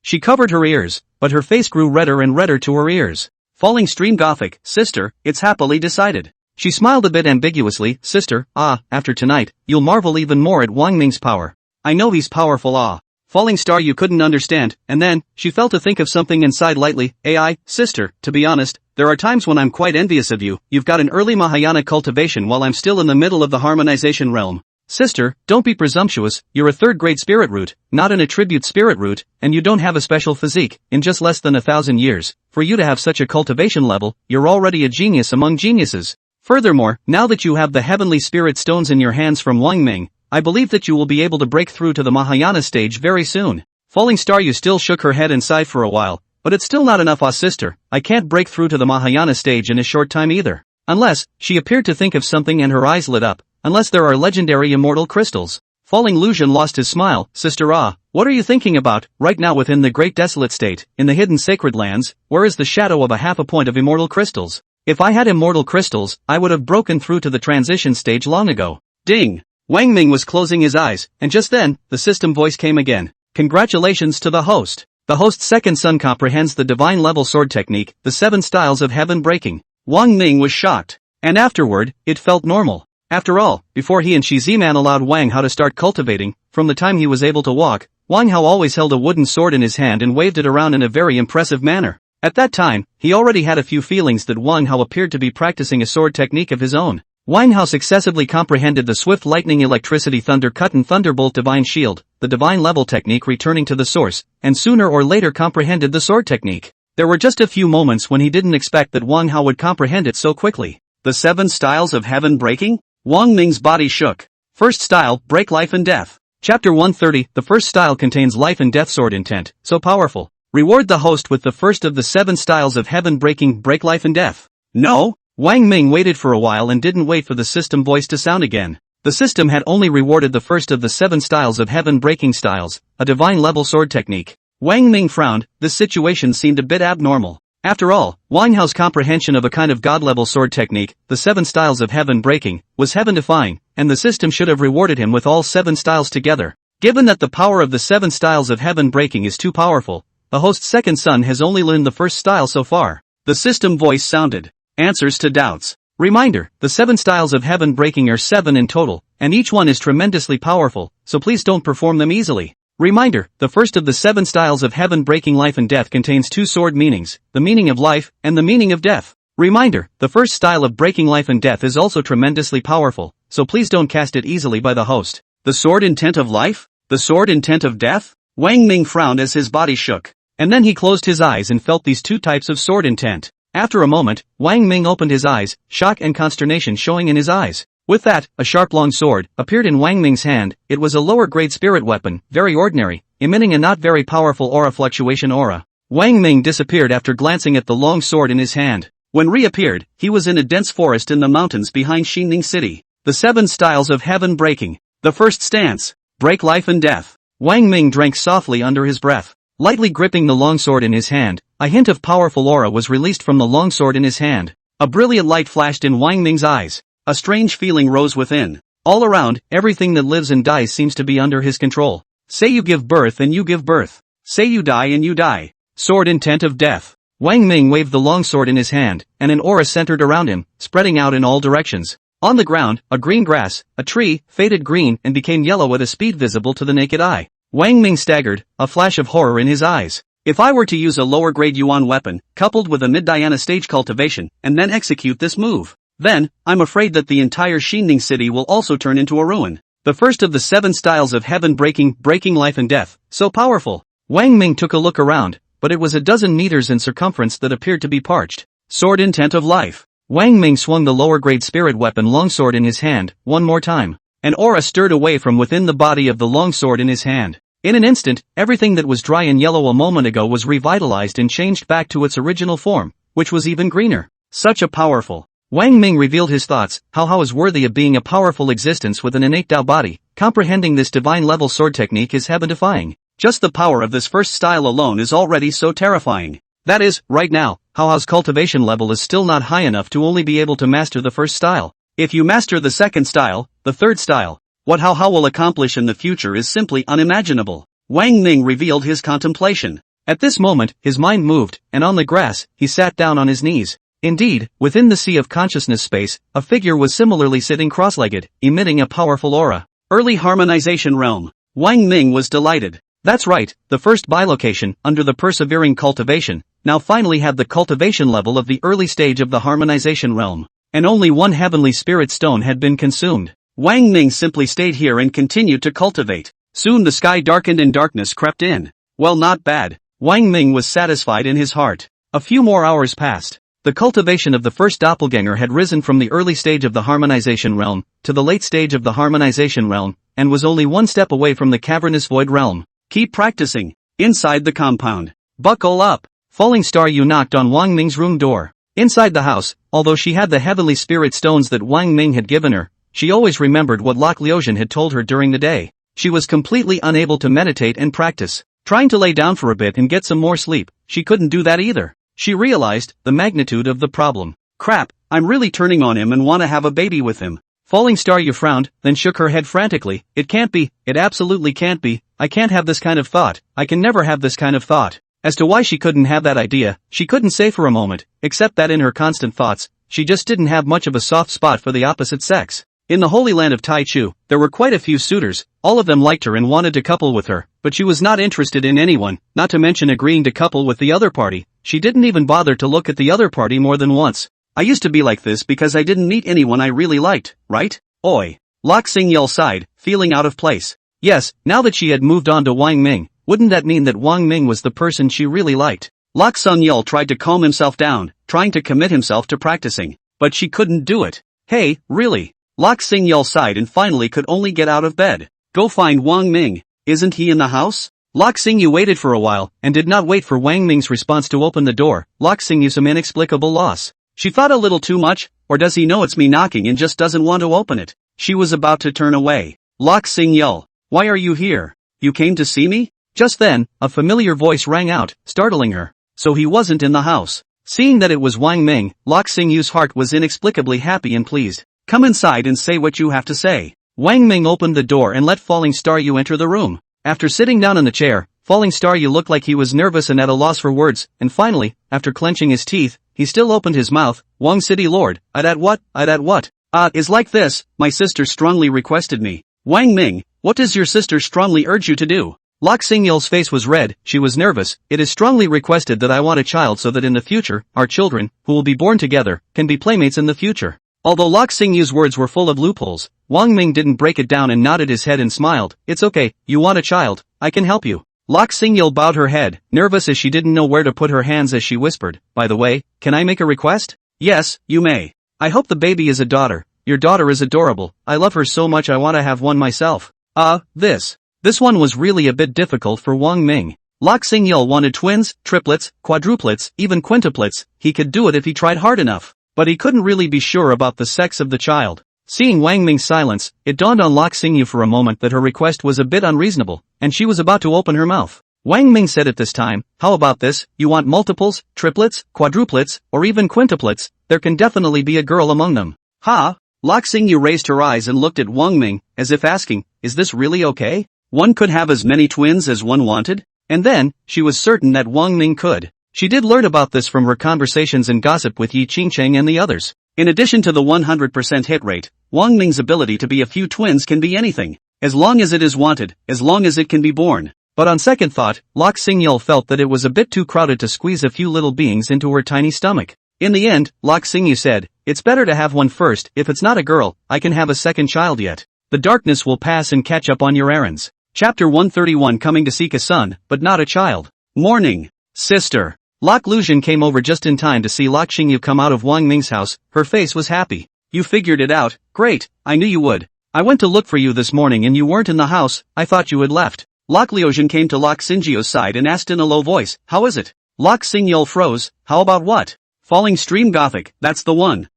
She covered her ears, but her face grew redder and redder to her ears. Falling Stream Gothic, "Sister, it's happily decided." She smiled a bit ambiguously. "Sister, after tonight, you'll marvel even more at Wang Ming's power." "I know he's powerful, Falling Star you couldn't understand, and then, she fell to think of something and sighed lightly. Sister, to be honest, there are times when I'm quite envious of you. You've got an early Mahayana cultivation while I'm still in the middle of the harmonization realm." "Sister, don't be presumptuous, you're a third-grade spirit root, not an attribute spirit root, and you don't have a special physique. In just less than 1,000 years, for you to have such a cultivation level, you're already a genius among geniuses. Furthermore, now that you have the heavenly spirit stones in your hands from Wang Ming, I believe that you will be able to break through to the Mahayana stage very soon." Falling Star you still shook her head and sighed for a while. "But it's still not enough, sister. I can't break through to the Mahayana stage in a short time either. Unless," she appeared to think of something and her eyes lit up, "unless there are legendary immortal crystals." Falling Lucian lost his smile. "Sister, what are you thinking about? Right now within the Great Desolate State, in the hidden sacred lands, where is the shadow of a half a point of immortal crystals? If I had immortal crystals, I would have broken through to the transition stage long ago." Ding! Wang Ming was closing his eyes, and just then, the system voice came again. "Congratulations to the host. The host's second son comprehends the divine level sword technique, the 7 styles of heaven breaking." Wang Ming was shocked. And afterward, it felt normal. After all, before he and Shi Ziman allowed Wang Hao to start cultivating, from the time he was able to walk, Wang Hao always held a wooden sword in his hand and waved it around in a very impressive manner. At that time, he already had a few feelings that Wang Hao appeared to be practicing a sword technique of his own. Wang Hao successively comprehended the swift lightning electricity thunder cut and thunderbolt divine shield, the divine level technique returning to the source, and sooner or later comprehended the sword technique. There were just a few moments when he didn't expect that Wang Hao would comprehend it so quickly. The 7 styles of heaven breaking? Wang Ming's body shook. First style, break life and death. Chapter 130, the first style contains life and death sword intent, so powerful. Reward the host with the first of the 7 styles of heaven breaking, break life and death. No? Wang Ming waited for a while and didn't wait for the system voice to sound again. The system had only rewarded the first of the 7 styles of heaven breaking styles, a divine level sword technique. Wang Ming frowned. This situation seemed a bit abnormal. After all, Wang Hao's comprehension of a kind of god-level sword technique, the 7 styles of heaven breaking, was heaven-defying, and the system should have rewarded him with all 7 styles together. Given that the power of the 7 styles of heaven breaking is too powerful, the host's second son has only learned the first style so far. The system voice sounded. Answers to doubts. Reminder, the 7 styles of heaven breaking are 7 in total, and each one is tremendously powerful, so please don't perform them easily. Reminder, the first of the 7 styles of heaven breaking life and death contains 2 sword meanings, the meaning of life, and the meaning of death. Reminder, the first style of breaking life and death is also tremendously powerful, so please don't cast it easily by the host. The sword intent of life? The sword intent of death? Wang Ming frowned as his body shook. And then he closed his eyes and felt these 2 types of sword intent. After a moment, Wang Ming opened his eyes, shock and consternation showing in his eyes. With that, a sharp long sword appeared in Wang Ming's hand. It was a lower grade spirit weapon, very ordinary, emitting a not very powerful aura fluctuation aura. Wang Ming disappeared after glancing at the long sword in his hand. When reappeared, he was in a dense forest in the mountains behind Xining City. The 7 styles of heaven breaking. The first stance. Break life and death. Wang Ming drank softly under his breath. Lightly gripping the longsword in his hand, a hint of powerful aura was released from the longsword in his hand. A brilliant light flashed in Wang Ming's eyes. A strange feeling rose within. All around, everything that lives and dies seems to be under his control. Say you give birth and you give birth. Say you die and you die. Sword intent of death. Wang Ming waved the longsword in his hand, and an aura centered around him, spreading out in all directions. On the ground, a green grass, a tree, faded green and became yellow at a speed visible to the naked eye. Wang Ming staggered, a flash of horror in his eyes. If I were to use a lower-grade Yuan weapon, coupled with a mid-Diana stage cultivation, and then execute this move, then, I'm afraid that the entire Xining City will also turn into a ruin. The first of the 7 styles of heaven breaking life and death, so powerful. Wang Ming took a look around, but it was a dozen meters in circumference that appeared to be parched. Sword intent of life. Wang Ming swung the lower-grade spirit weapon longsword in his hand, one more time. An aura stirred away from within the body of the longsword in his hand. In an instant, everything that was dry and yellow a moment ago was revitalized and changed back to its original form, which was even greener. Such a powerful. Wang Ming revealed his thoughts. How is worthy of being a powerful existence with an innate Dao body. Comprehending this divine-level sword technique is heaven-defying. Just the power of this first style alone is already so terrifying. That is, right now, Hao's cultivation level is still not high enough to only be able to master the first style. If you master the second style, the third style, what Hao will accomplish in the future is simply unimaginable. Wang Ming revealed his contemplation. At this moment, his mind moved, and on the grass, he sat down on his knees. Indeed, within the sea of consciousness space, a figure was similarly sitting cross-legged, emitting a powerful aura. Early harmonization realm. Wang Ming was delighted. That's right, the first bilocation, under the persevering cultivation, now finally had the cultivation level of the early stage of the harmonization realm. And only one heavenly spirit stone had been consumed. Wang Ming simply stayed here and continued to cultivate. Soon the sky darkened and darkness crept in. Well, not bad. Wang Ming was satisfied in his heart. A few more hours passed. The cultivation of the first doppelganger had risen from the early stage of the harmonization realm, to the late stage of the harmonization realm, and was only one step away from the cavernous void realm. Keep practicing. Inside the compound. Buckle up. Falling Star Yu knocked on Wang Ming's room door. Inside the house, although she had the heavenly spirit stones that Wang Ming had given her, she always remembered what Lok Liuzhen had told her during the day. She was completely unable to meditate and practice. Trying to lay down for a bit and get some more sleep, she couldn't do that either. She realized the magnitude of the problem. Crap, I'm really turning on him and want to have a baby with him. Falling Star Yu frowned, then shook her head frantically. It can't be, it absolutely can't be. I can't have this kind of thought. I can never have this kind of thought. As to why she couldn't have that idea, she couldn't say for a moment, except that in her constant thoughts, she just didn't have much of a soft spot for the opposite sex. In the Holy Land of Taichu, there were quite a few suitors, all of them liked her and wanted to couple with her, but she was not interested in anyone, not to mention agreeing to couple with the other party. She didn't even bother to look at the other party more than once. I used to be like this because I didn't meet anyone I really liked, right? Oi. Lok Xingyel sighed, feeling out of place. Yes, now that she had moved on to Wang Ming, wouldn't that mean that Wang Ming was the person she really liked? Lok Xingyel tried to calm himself down, trying to commit himself to practicing, but she couldn't do it. Hey, really? Lok Xingyel sighed and finally could only get out of bed. Go find Wang Ming. Isn't he in the house? Lok Xingyu waited for a while, and did not wait for Wang Ming's response to open the door. Lok Xingyu some inexplicable loss. She thought a little too much, or does he know it's me knocking and just doesn't want to open it? She was about to turn away. Lok Xingyel, why are you here? You came to see me? Just then, a familiar voice rang out, startling her. So he wasn't in the house. Seeing that it was Wang Ming, Lok Xingyu's heart was inexplicably happy and pleased. Come inside and say what you have to say. Wang Ming opened the door and let Falling Star Yu enter the room. After sitting down in the chair, Falling Star Yu looked like he was nervous and at a loss for words, and finally, after clenching his teeth, he still opened his mouth. Wang City Lord, I'd at what? Is like this, my sister strongly requested me. Wang Ming, what does your sister strongly urge you to do? Lok Xingyel's face was red, she was nervous. It is strongly requested that I want a child so that in the future, our children, who will be born together, can be playmates in the future. Although Lok Xingyu's words were full of loopholes, Wang Ming didn't break it down and nodded his head and smiled. It's okay, you want a child, I can help you. Lok Xingyel bowed her head, nervous as she didn't know where to put her hands as she whispered, by the way, can I make a request? Yes, you may. I hope the baby is a daughter. Your daughter is adorable, I love her so much I want to have one myself. This. This one was really a bit difficult for Wang Ming. Lok Xingyul wanted twins, triplets, quadruplets, even quintuplets. He could do it if he tried hard enough. But he couldn't really be sure about the sex of the child. Seeing Wang Ming's silence, it dawned on Lok Xingyu for a moment that her request was a bit unreasonable, and she was about to open her mouth. Wang Ming said at this time, "How about this, you want multiples, triplets, quadruplets, or even quintuplets? There can definitely be a girl among them." "Ha?" Lok Xingyu raised her eyes and looked at Wang Ming, as if asking, "Is this really okay? One could have as many twins as one wanted?" And then, she was certain that Wang Ming could. She did learn about this from her conversations and gossip with Yi Qingcheng and the others. In addition to the 100% hit rate, Wang Ming's ability to be a few twins can be anything. As long as it is wanted, as long as it can be born. But on second thought, Lok Xingyul felt that it was a bit too crowded to squeeze a few little beings into her tiny stomach. In the end, Lok Xingyu said, "It's better to have one first. If it's not a girl, I can have a second child yet. The darkness will pass and catch up on your errands." Chapter 131 Coming to seek a son, but not a child. Morning. Sister. Lok Luzhin came over just in time to see Lok Xingyu come out of Wang Ming's house. Her face was happy. "You figured it out, great, I knew you would. I went to look for you this morning and you weren't in the house, I thought you had left." Lok Liuzhin came to Lok Xingyu's side and asked in a low voice, "How is it?" Lok Xingyul froze, "How about what?" "Falling Stream Gothic, that's the one."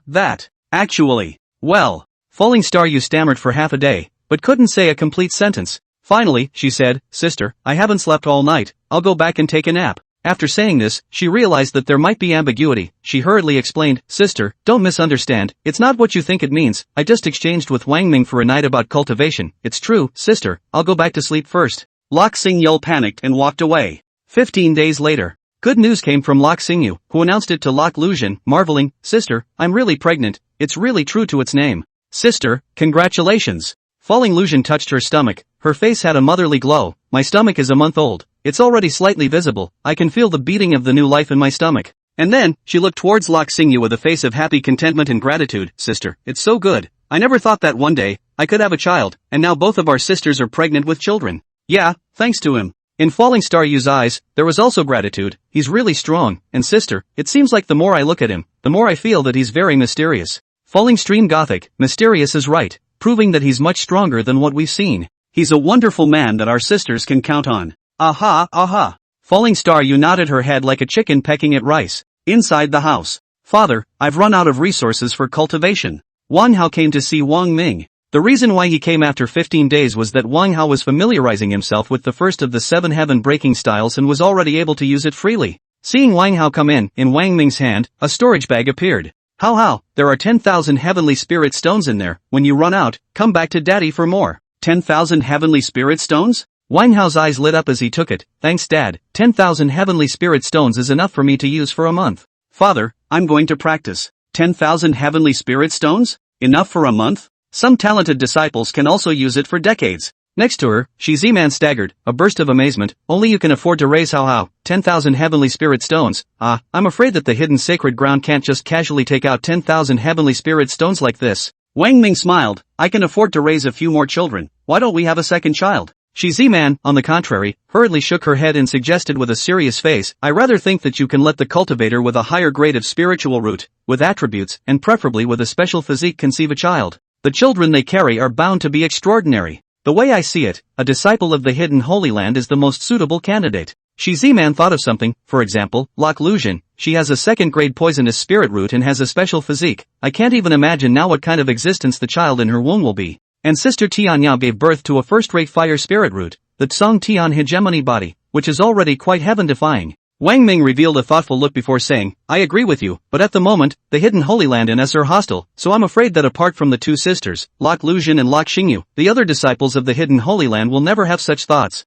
That. Actually. Well. Falling Star you stammered for half a day, but couldn't say a complete sentence. Finally, she said, "Sister, I haven't slept all night, I'll go back and take a nap." After saying this, she realized that there might be ambiguity. She hurriedly explained, "Sister, don't misunderstand, it's not what you think it means. I just exchanged with Wang Ming for a night about cultivation. It's true, sister, I'll go back to sleep first." Lok Xingyul panicked and walked away. 15 days later. Good news came from Lok Xingyu, who announced it to Lok Luzhin, marveling, "Sister, I'm really pregnant, it's really true to its name." "Sister, congratulations." Falling Luzhin touched her stomach, her face had a motherly glow. "My stomach is a month old. It's already slightly visible, I can feel the beating of the new life in my stomach." And then, she looked towards Lok Xingyu with a face of happy contentment and gratitude. "Sister, it's so good. I never thought that one day, I could have a child, and now both of our sisters are pregnant with children." "Yeah, thanks to him." In Falling Star Yu's eyes, there was also gratitude. "He's really strong, and sister, it seems like the more I look at him, the more I feel that he's very mysterious." Falling Stream Gothic, mysterious is right, proving that he's much stronger than what we've seen. "He's a wonderful man that our sisters can count on." "Aha, aha." Falling Star Yu nodded her head like a chicken pecking at rice. Inside the house. "Father, I've run out of resources for cultivation." Wang Hao came to see Wang Ming. The reason why he came after 15 days was that Wang Hao was familiarizing himself with the first of the 7 heaven-breaking styles and was already able to use it freely. Seeing Wang Hao come in Wang Ming's hand, a storage bag appeared. "How, there are 10,000 heavenly spirit stones in there. When you run out, come back to daddy for more." 10,000 heavenly spirit stones? Wang Hao's eyes lit up as he took it. "Thanks dad, 10,000 heavenly spirit stones is enough for me to use for a month." "Father, I'm going to practice. 10,000 heavenly spirit stones? Enough for a month? Some talented disciples can also use it for decades." Next to her, Shi Ziman staggered, a burst of amazement. "Only you can afford to raise Hao. 10,000 heavenly spirit stones. I'm afraid that the hidden sacred ground can't just casually take out 10,000 heavenly spirit stones like this." Wang Ming smiled. "I can afford to raise a few more children. Why don't we have a second child?" Shi Ziman, on the contrary, hurriedly shook her head and suggested with a serious face, "I rather think that you can let the cultivator with a higher grade of spiritual root, with attributes, and preferably with a special physique conceive a child. The children they carry are bound to be extraordinary. The way I see it, a disciple of the hidden Holy Land is the most suitable candidate." Shi Ziman thought of something, for example, Lok Luzhin. She has a second-grade poisonous spirit root and has a special physique. I can't even imagine now what kind of existence the child in her womb will be. And Sister Tianyao gave birth to a first-rate fire spirit root, the Tsong Tian hegemony body, which is already quite heaven-defying. Wang Ming revealed a thoughtful look before saying, "I agree with you, but at the moment, the hidden Holy Land in us are hostile, so I'm afraid that apart from the two sisters, Lok Luzhin and Lok Xingyu, the other disciples of the hidden Holy Land will never have such thoughts."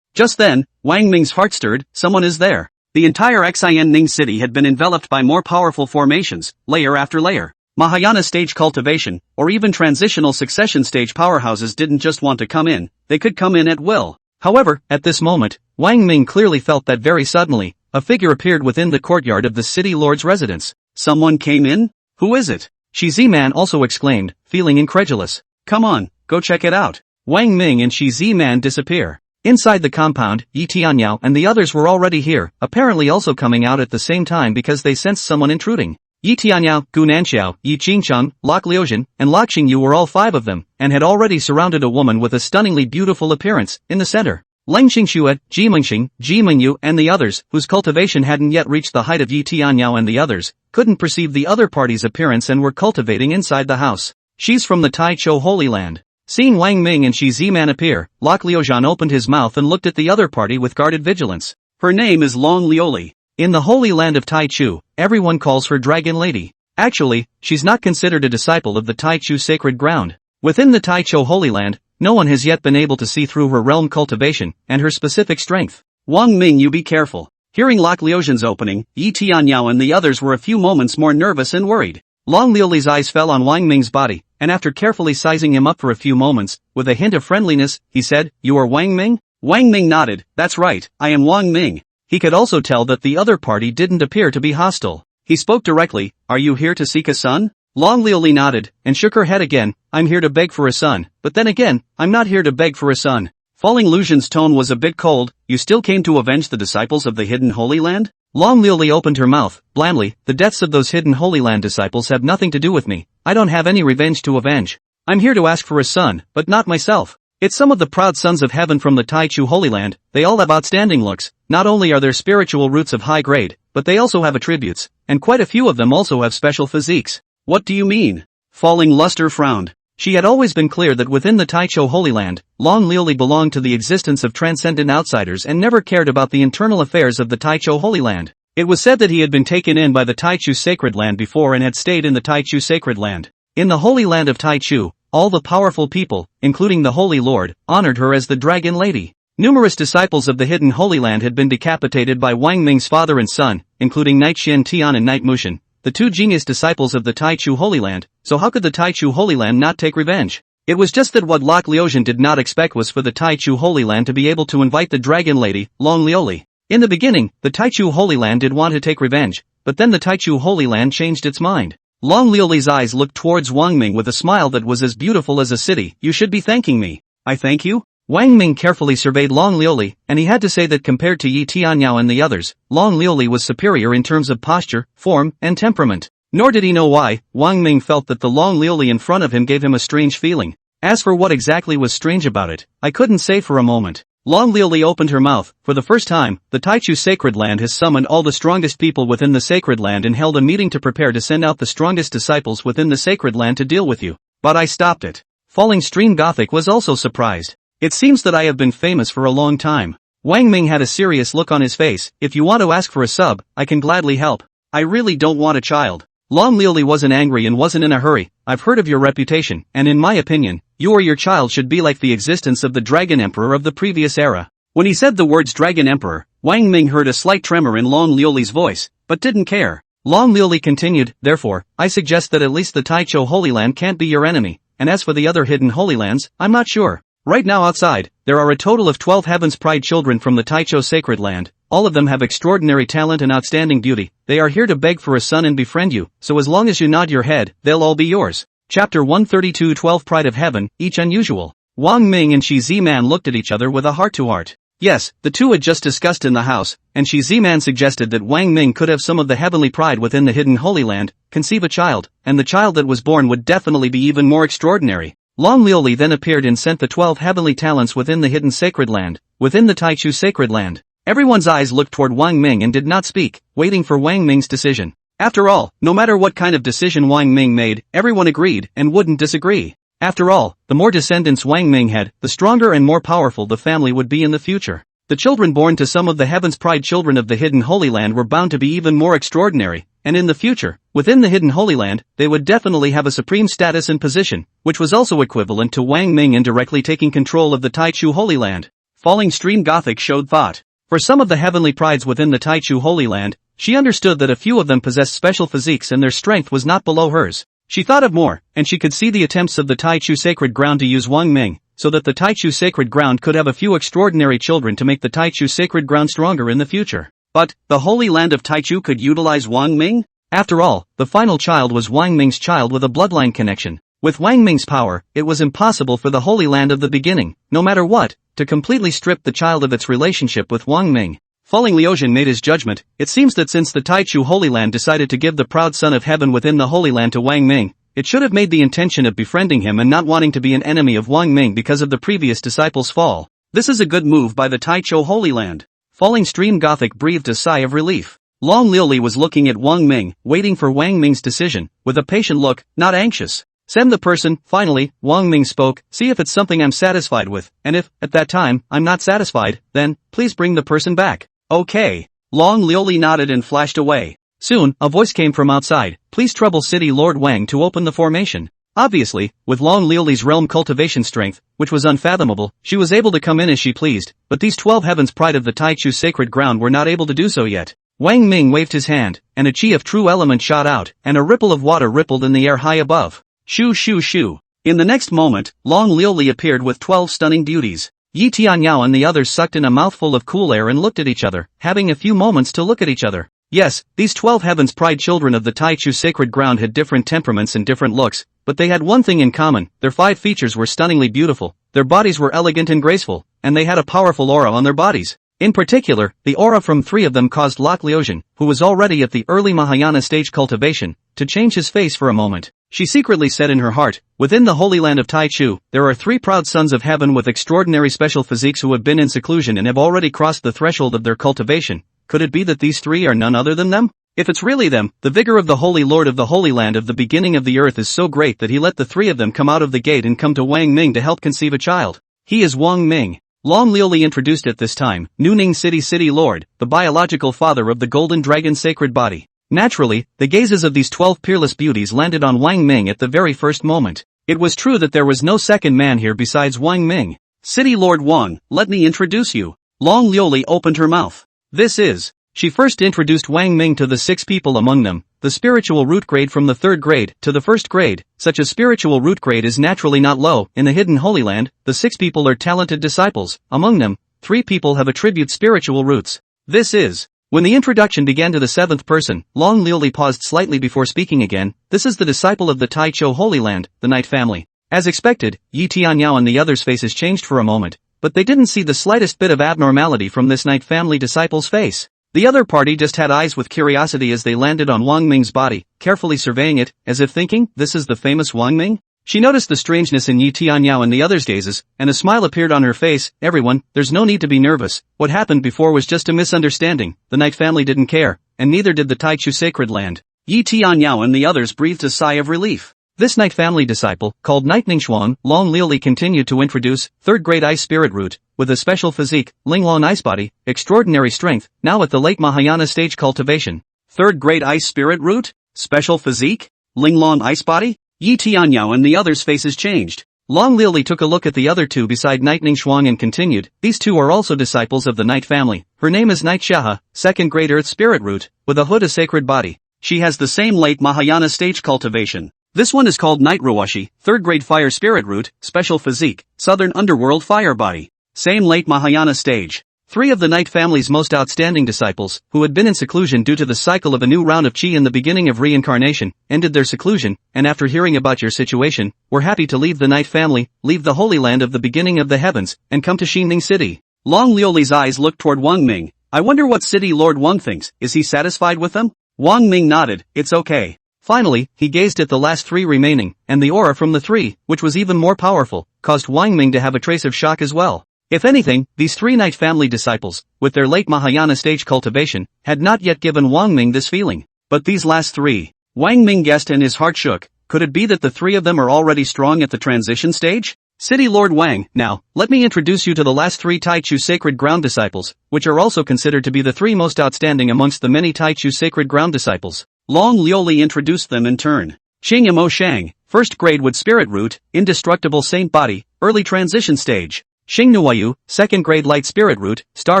Just then, Wang Ming's heart stirred. Someone is there. The entire Xian Ning city had been enveloped by more powerful formations, layer after layer. Mahayana stage cultivation, or even transitional succession stage powerhouses didn't just want to come in, they could come in at will. However, at this moment, Wang Ming clearly felt that very suddenly, a figure appeared within the courtyard of the city lord's residence. "Someone came in? Who is it?" Shi Ziman also exclaimed, feeling incredulous. "Come on, go check it out." Wang Ming and Shi Ziman disappear. Inside the compound, Yi Tianyao and the others were already here, apparently also coming out at the same time because they sensed someone intruding. Yi Tianyao, Gu Nanxiao, Yi Qingchang, Lok Liuxian, and Lok Xingyu were all 5 of them, and had already surrounded a woman with a stunningly beautiful appearance, in the center. Leng Xingxue, Ji Mengxing, Ji Mengyu and the others, whose cultivation hadn't yet reached the height of Yi Tianyao and the others, couldn't perceive the other party's appearance and were cultivating inside the house. She's from the Tai Chou Holy Land. Seeing Wang Ming and Shi Ziman appear, Lok Liuxian opened his mouth and looked at the other party with guarded vigilance. Her name is Long Lioli. In the Holy Land of Tai Chu, everyone calls her Dragon Lady. Actually, she's not considered a disciple of the Tai Chu sacred ground. Within the Tai Chou Holy Land, no one has yet been able to see through her realm cultivation and her specific strength. Wang Ming, you be careful. Hearing Lok Liuxian's opening, Yi Tianyao and the others were a few moments more nervous and worried. Long Lioli's eyes fell on Wang Ming's body, and after carefully sizing him up for a few moments, with a hint of friendliness, he said, "You are Wang Ming?" Wang Ming nodded. "That's right, I am Wang Ming." He could also tell that the other party didn't appear to be hostile. He spoke directly, "Are you here to seek a son?" Long Lioli nodded, and shook her head again. "I'm here to beg for a son, but then again, I'm not here to beg for a son." Falling Liuxian's tone was a bit cold. "You still came to avenge the disciples of the Hidden Holy Land?" Long Lioli opened her mouth, blandly. "The deaths of those Hidden Holy Land disciples have nothing to do with me. I don't have any revenge to avenge. I'm here to ask for a son, but not myself. It's some of the proud sons of heaven from the Tai Chu Holy Land. They all have outstanding looks. Not only are their spiritual roots of high grade, but they also have attributes, and quite a few of them also have special physiques." "What do you mean?" Falling Luster frowned. She had always been clear that within the Tai Chou Holy Land, Long Lioli belonged to the existence of transcendent outsiders and never cared about the internal affairs of the Tai Chou Holy Land. It was said that he had been taken in by the Tai Chu Sacred Land before and had stayed in the Tai Chu Sacred Land. In the Holy Land of Tai Chu, all the powerful people, including the Holy Lord, honored her as the Dragon Lady. Numerous disciples of the Hidden Holy Land had been decapitated by Wang Ming's father and son, including Knight Xian Tian and Knight Mushin, the 2 genius disciples of the Tai Chu Holy Land, so how could the Tai Chu Holy Land not take revenge? It was just that what Lok Liuxian did not expect was for the Tai Chu Holy Land to be able to invite the Dragon Lady, Long Lioli. In the beginning, the Tai Chu Holy Land did want to take revenge, but then the Tai Chu Holy Land changed its mind. Long Lioli's eyes looked towards Wang Ming with a smile that was as beautiful as a city. "You should be thanking me." "I thank you?" Wang Ming carefully surveyed Long Lioli, and he had to say that compared to Yi Tianyao and the others, Long Lioli was superior in terms of posture, form, and temperament. Nor did he know why. Wang Ming felt that the Long Lioli in front of him gave him a strange feeling. As for what exactly was strange about it, I couldn't say for a moment. Long Lioli opened her mouth. "For the first time, the Tai Chu Sacred Land has summoned all the strongest people within the Sacred Land and held a meeting to prepare to send out the strongest disciples within the Sacred Land to deal with you. But I stopped it." Falling Stream Gothic was also surprised. "It seems that I have been famous for a long time." Wang Ming had a serious look on his face. "If you want to ask for a sub, I can gladly help. I really don't want a child." Long Lioli wasn't angry and wasn't in a hurry. "I've heard of your reputation, and in my opinion, you or your child should be like the existence of the Dragon Emperor of the previous era." When he said the words Dragon Emperor, Wang Ming heard a slight tremor in Long Lioli's voice, but didn't care. Long Lioli continued, "Therefore, I suggest that at least the Tai Chou Holy Land can't be your enemy, and as for the other hidden Holy Lands, I'm not sure. Right now outside, there are a total of 12 Heaven's Pride children from the Tai Chou Sacred Land. All of them have extraordinary talent and outstanding beauty. They are here to beg for a son and befriend you, so as long as you nod your head, they'll all be yours." Chapter 132 12 Pride of Heaven, each unusual. Wang Ming and Shi Ziman looked at each other with a heart-to-heart. Yes, the two had just discussed in the house, and Shi Ziman suggested that Wang Ming could have some of the heavenly pride within the hidden Holy Land, conceive a child, and the child that was born would definitely be even more extraordinary. Long Lioli then appeared and sent the 12 heavenly talents within the hidden sacred land, within the Tai Chu sacred land. Everyone's eyes looked toward Wang Ming and did not speak, waiting for Wang Ming's decision. After all, no matter what kind of decision Wang Ming made, everyone agreed and wouldn't disagree. After all, the more descendants Wang Ming had, the stronger and more powerful the family would be in the future. The children born to some of the Heaven's Pride children of the hidden Holy Land were bound to be even more extraordinary, and in the future, within the hidden Holy Land, they would definitely have a supreme status and position, which was also equivalent to Wang Ming indirectly taking control of the Tai Chu Holy Land. Falling Stream Gothic showed thought. For some of the heavenly prides within the Tai Chu Holy Land, she understood that a few of them possessed special physiques and their strength was not below hers. She thought of more, and she could see the attempts of the Tai Chu Sacred Ground to use Wang Ming, so that the Tai Chu Sacred Ground could have a few extraordinary children to make the Tai Chu Sacred Ground stronger in the future. But, the Holy Land of Tai Chu could utilize Wang Ming? After all, the final child was Wang Ming's child with a bloodline connection. With Wang Ming's power, it was impossible for the Holy Land of the beginning, no matter what, to completely strip the child of its relationship with Wang Ming. Falling Liujian made his judgment. It seems that since the Taichu Holy Land decided to give the proud son of heaven within the Holy Land to Wang Ming, it should have made the intention of befriending him and not wanting to be an enemy of Wang Ming because of the previous disciple's fall. This is a good move by the Taichu Holy Land. Falling Stream Gothic breathed a sigh of relief. Long Liuli was looking at Wang Ming, waiting for Wang Ming's decision, with a patient look, not anxious. Send the person. Finally, Wang Ming spoke. See if it's something I'm satisfied with, and if, at that time, I'm not satisfied, then, please bring the person back. Okay. Long Liuli nodded and flashed away. Soon, a voice came from outside. Please trouble City Lord Wang to open the formation. Obviously, with Long Liuli's realm cultivation strength, which was unfathomable, she was able to come in as she pleased, but these 12 heavens pride of the Taichu sacred ground were not able to do so yet. Wang Ming waved his hand, and a chi of true element shot out, and a ripple of water rippled in the air high above. Shoo shoo shoo. In the next moment, Long Liuli appeared with 12 stunning beauties. Yi Tianyao and the others sucked in a mouthful of cool air and looked at each other, having a few moments to look at each other. Yes, these 12 heavens pride children of the Taichu sacred ground had different temperaments and different looks, but they had one thing in common. Their 5 features were stunningly beautiful, their bodies were elegant and graceful, and they had a powerful aura on their bodies. In particular, the aura from 3 of them caused Lok Liujian, who was already at the early Mahayana stage cultivation, to change his face for a moment. She secretly said in her heart, within the holy land of Taichu, there are 3 proud sons of heaven with extraordinary special physiques who have been in seclusion and have already crossed the threshold of their cultivation. Could it be that these 3 are none other than them? If it's really them, the vigor of the Holy Lord of the Holy Land of the beginning of the earth is so great that he let the 3 of them come out of the gate and come to Wang Ming to help conceive a child. He is Wang Ming. Long Liuli introduced at this time, Nuning City Lord, the biological father of the Golden Dragon sacred body. Naturally, the gazes of these 12 peerless beauties landed on Wang Ming at the very first moment. It was true that there was no second man here besides Wang Ming. City Lord Wang, let me introduce you. Long Liuli opened her mouth. This is. She first introduced Wang Ming to the 6 people among them, the spiritual root grade from the 3rd grade to the 1st grade. Such a spiritual root grade is naturally not low. In the hidden Holy Land, the 6 people are talented disciples. Among them, 3 people have attribute spiritual roots. This is. When the introduction began to the 7th person, Long Liuli paused slightly before speaking again. This is the disciple of the Taichu Holy Land, the Night family. As expected, Yi Tianyao and the others' faces changed for a moment, but they didn't see the slightest bit of abnormality from this Night family disciple's face. The other party just had eyes with curiosity as they landed on Wang Ming's body, carefully surveying it, as if thinking, this is the famous Wang Ming? She noticed the strangeness in Yi Tianyao and the others' gazes, and a smile appeared on her face. Everyone, there's no need to be nervous. What happened before was just a misunderstanding. The Night family didn't care, and neither did the Taichu sacred land. Yi Tianyao and the others breathed a sigh of relief. This Night family disciple, called Nightningshuang, Long Liuli continued to introduce, 3rd grade ice spirit root, with a special physique, Linglong ice body, extraordinary strength, now at the late Mahayana stage cultivation. 3rd grade ice spirit root? Special physique? Linglong ice body? Yi Tianyao and the others' faces changed. Long Liuli took a look at the other 2 beside Nightningshuang and continued, these 2 are also disciples of the Night family. Her name is Night Shaha, 2nd grade earth spirit root, with a hood a sacred body. She has the same late Mahayana stage cultivation. This one is called Night Ruwashi, 3rd grade fire spirit root, special physique, southern underworld fire body. Same late Mahayana stage. 3 of the Night family's most outstanding disciples, who had been in seclusion due to the cycle of a new round of chi in the beginning of reincarnation, ended their seclusion, and after hearing about your situation, were happy to leave the Night family, leave the Holy Land of the beginning of the heavens, and come to Xinning City. Long Liuli's eyes looked toward Wang Ming. I wonder what City Lord Wang thinks. Is he satisfied with them? Wang Ming nodded. It's okay. Finally, he gazed at the last 3 remaining, and the aura from the 3, which was even more powerful, caused Wang Ming to have a trace of shock as well. If anything, these 3 Night family disciples, with their late Mahayana stage cultivation, had not yet given Wang Ming this feeling. But these last 3, Wang Ming guessed and his heart shook. Could it be that the 3 of them are already strong at the transition stage? City Lord Wang, now, let me introduce you to the last 3 Taichu sacred ground disciples, which are also considered to be the 3 most outstanding amongst the many Taichu sacred ground disciples. Long Liuli introduced them in turn. Qing Mo Shang, 1st grade wood spirit root, indestructible saint body, early transition stage. Xing Nuayu, 2nd grade light spirit root, star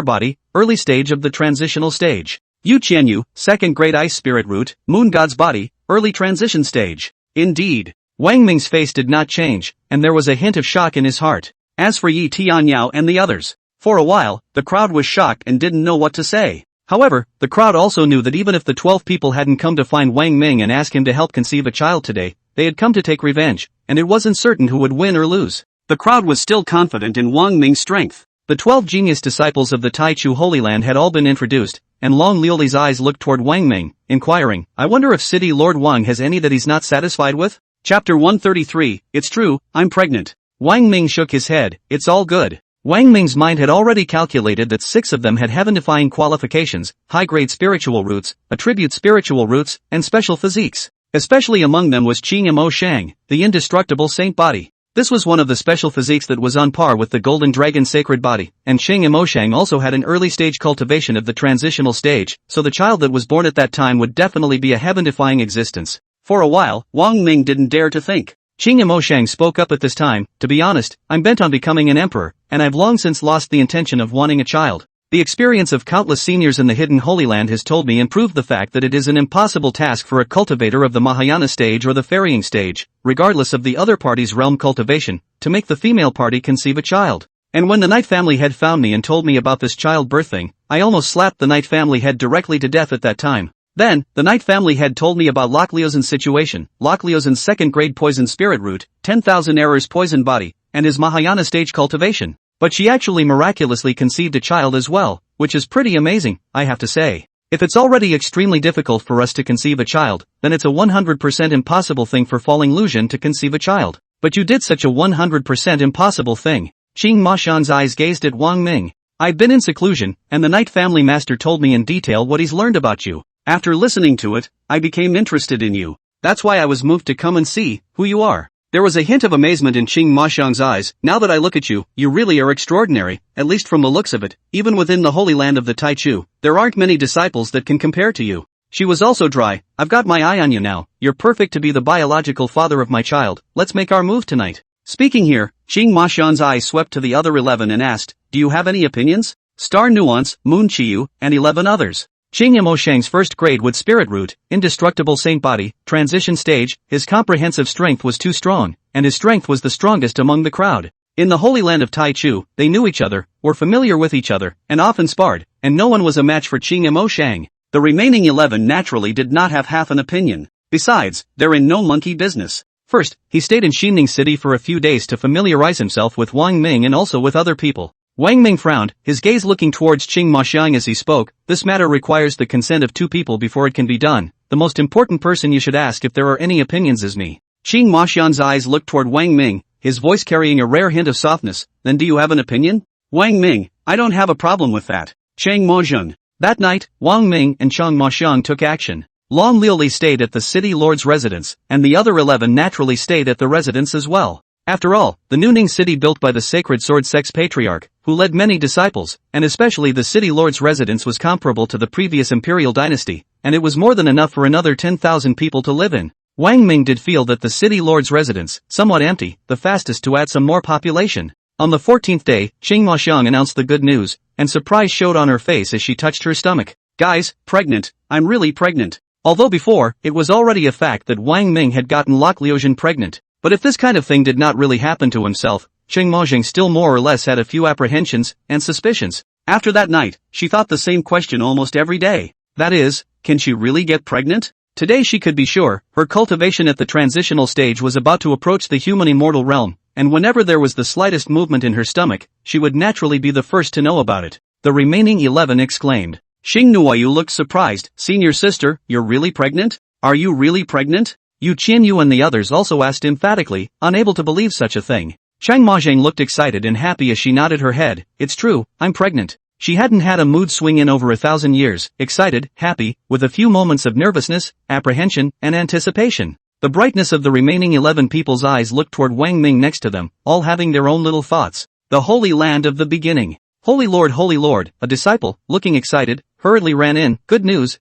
body, early stage of the transitional stage. Yu Qianyu, 2nd grade ice spirit root, moon god's body, early transition stage. Indeed. Wang Ming's face did not change, and there was a hint of shock in his heart. As for Yi Tianyao and the others, for a while, the crowd was shocked and didn't know what to say. However, the crowd also knew that even if the 12 people hadn't come to find Wang Ming and ask him to help conceive a child today, they had come to take revenge, and it wasn't certain who would win or lose. The crowd was still confident in Wang Ming's strength. The 12 genius disciples of the Taichu Holy Land had all been introduced, and Long Liuli's eyes looked toward Wang Ming, inquiring, I wonder if City Lord Wang has any that he's not satisfied with? Chapter 133, It's true, I'm pregnant. Wang Ming shook his head, it's all good. Wang Ming's mind had already calculated that 6 of them had heaven-defying qualifications, high-grade spiritual roots, attribute spiritual roots, and special physiques. Especially among them was Qing Mo Shang, the indestructible saint body. This was one of the special physiques that was on par with the Golden Dragon sacred body, and Qing Mo Shang also had an early-stage cultivation of the transitional stage, so the child that was born at that time would definitely be a heaven-defying existence. For a while, Wang Ming didn't dare to think. Qing Mo Shang spoke up at this time, to be honest, I'm bent on becoming an emperor, and I've long since lost the intention of wanting a child. The experience of countless seniors in the hidden Holy Land has told me and proved the fact that it is an impossible task for a cultivator of the Mahayana stage or the ferrying stage, regardless of the other party's realm cultivation, to make the female party conceive a child. And when the Knight family head found me and told me about this childbirth thing, I almost slapped the Knight family head directly to death at that time. Then, the Knight family had told me about Lok Liuzin's situation, Lok Liuzin's second-grade poison spirit root, 10,000 errors poison body, and his Mahayana stage cultivation. But she actually miraculously conceived a child as well, which is pretty amazing, I have to say. If it's already extremely difficult for us to conceive a child, then it's a 100% impossible thing for Falling Lucian to conceive a child. But you did such a 100% impossible thing. Qing Moshan's eyes gazed at Wang Ming. I've been in seclusion, and the Knight family master told me in detail what he's learned about you. After listening to it, I became interested in you. That's why I was moved to come and see who you are. There was a hint of amazement in Qing Mashang's eyes. Now that I look at you, you really are extraordinary, at least from the looks of it. Even within the Holy Land of the Taichu, there aren't many disciples that can compare to you. She was also dry. I've got my eye on you now. You're perfect to be the biological father of my child. Let's make our move tonight. Speaking here, Qing Mashang's eyes swept to the other 11 and asked, do you have any opinions? Star Nuance, Moon Chiyu, and 11 others. Qing Mo Shang's first grade with spirit root, indestructible saint body, transition stage, his comprehensive strength was too strong, and his strength was the strongest among the crowd. In the Holy Land of Taichu, they knew each other, were familiar with each other, and often sparred, and no one was a match for Qing Mo Shang. The remaining 11 naturally did not have half an opinion. Besides, they're in no monkey business. First, he stayed in Xinning City for a few days to familiarize himself with Wang Ming and also with other people. Wang Ming frowned, his gaze looking towards Qing Moshang as he spoke. This matter requires the consent of 2 people before it can be done. The most important person you should ask if there are any opinions is me. Qing Moshang's eyes looked toward Wang Ming, his voice carrying a rare hint of softness. Then do you have an opinion? Wang Ming, I don't have a problem with that. Chang Mozheng. That night, Wang Ming and Chang Moshang took action. Long Liuli stayed at the city lord's residence, and the other 11 naturally stayed at the residence as well. After all, the Nuning city built by the sacred sword sex patriarch, who led many disciples, and especially the city lord's residence was comparable to the previous imperial dynasty, and it was more than enough for another 10,000 people to live in. Wang Ming did feel that the city lord's residence, somewhat empty, the fastest to add some more population. On the 14th day, Qing Moshang announced the good news, and surprise showed on her face as she touched her stomach. Guys, pregnant, I'm really pregnant. Although before, it was already a fact that Wang Ming had gotten Lok Liuzhen pregnant. But if this kind of thing did not really happen to himself, Qing Mozheng still more or less had a few apprehensions and suspicions. After that night, she thought the same question almost every day. That is, can she really get pregnant? Today she could be sure, her cultivation at the transitional stage was about to approach the human immortal realm, and whenever there was the slightest movement in her stomach, she would naturally be the first to know about it. The remaining 11 exclaimed. Xing Nuoyu looked surprised. Senior sister, you're really pregnant? Are you really pregnant? Yu Qianyu and the others also asked emphatically, unable to believe such a thing. Chang Mozheng looked excited and happy as she nodded her head. It's true, I'm pregnant. She hadn't had a mood swing in over 1,000 years, excited, happy, with a few moments of nervousness, apprehension, and anticipation. The brightness of the remaining 11 people's eyes looked toward Wang Ming next to them, all having their own little thoughts. The Holy Land of the Beginning. Holy Lord, a disciple, looking excited, hurriedly ran in. Good news,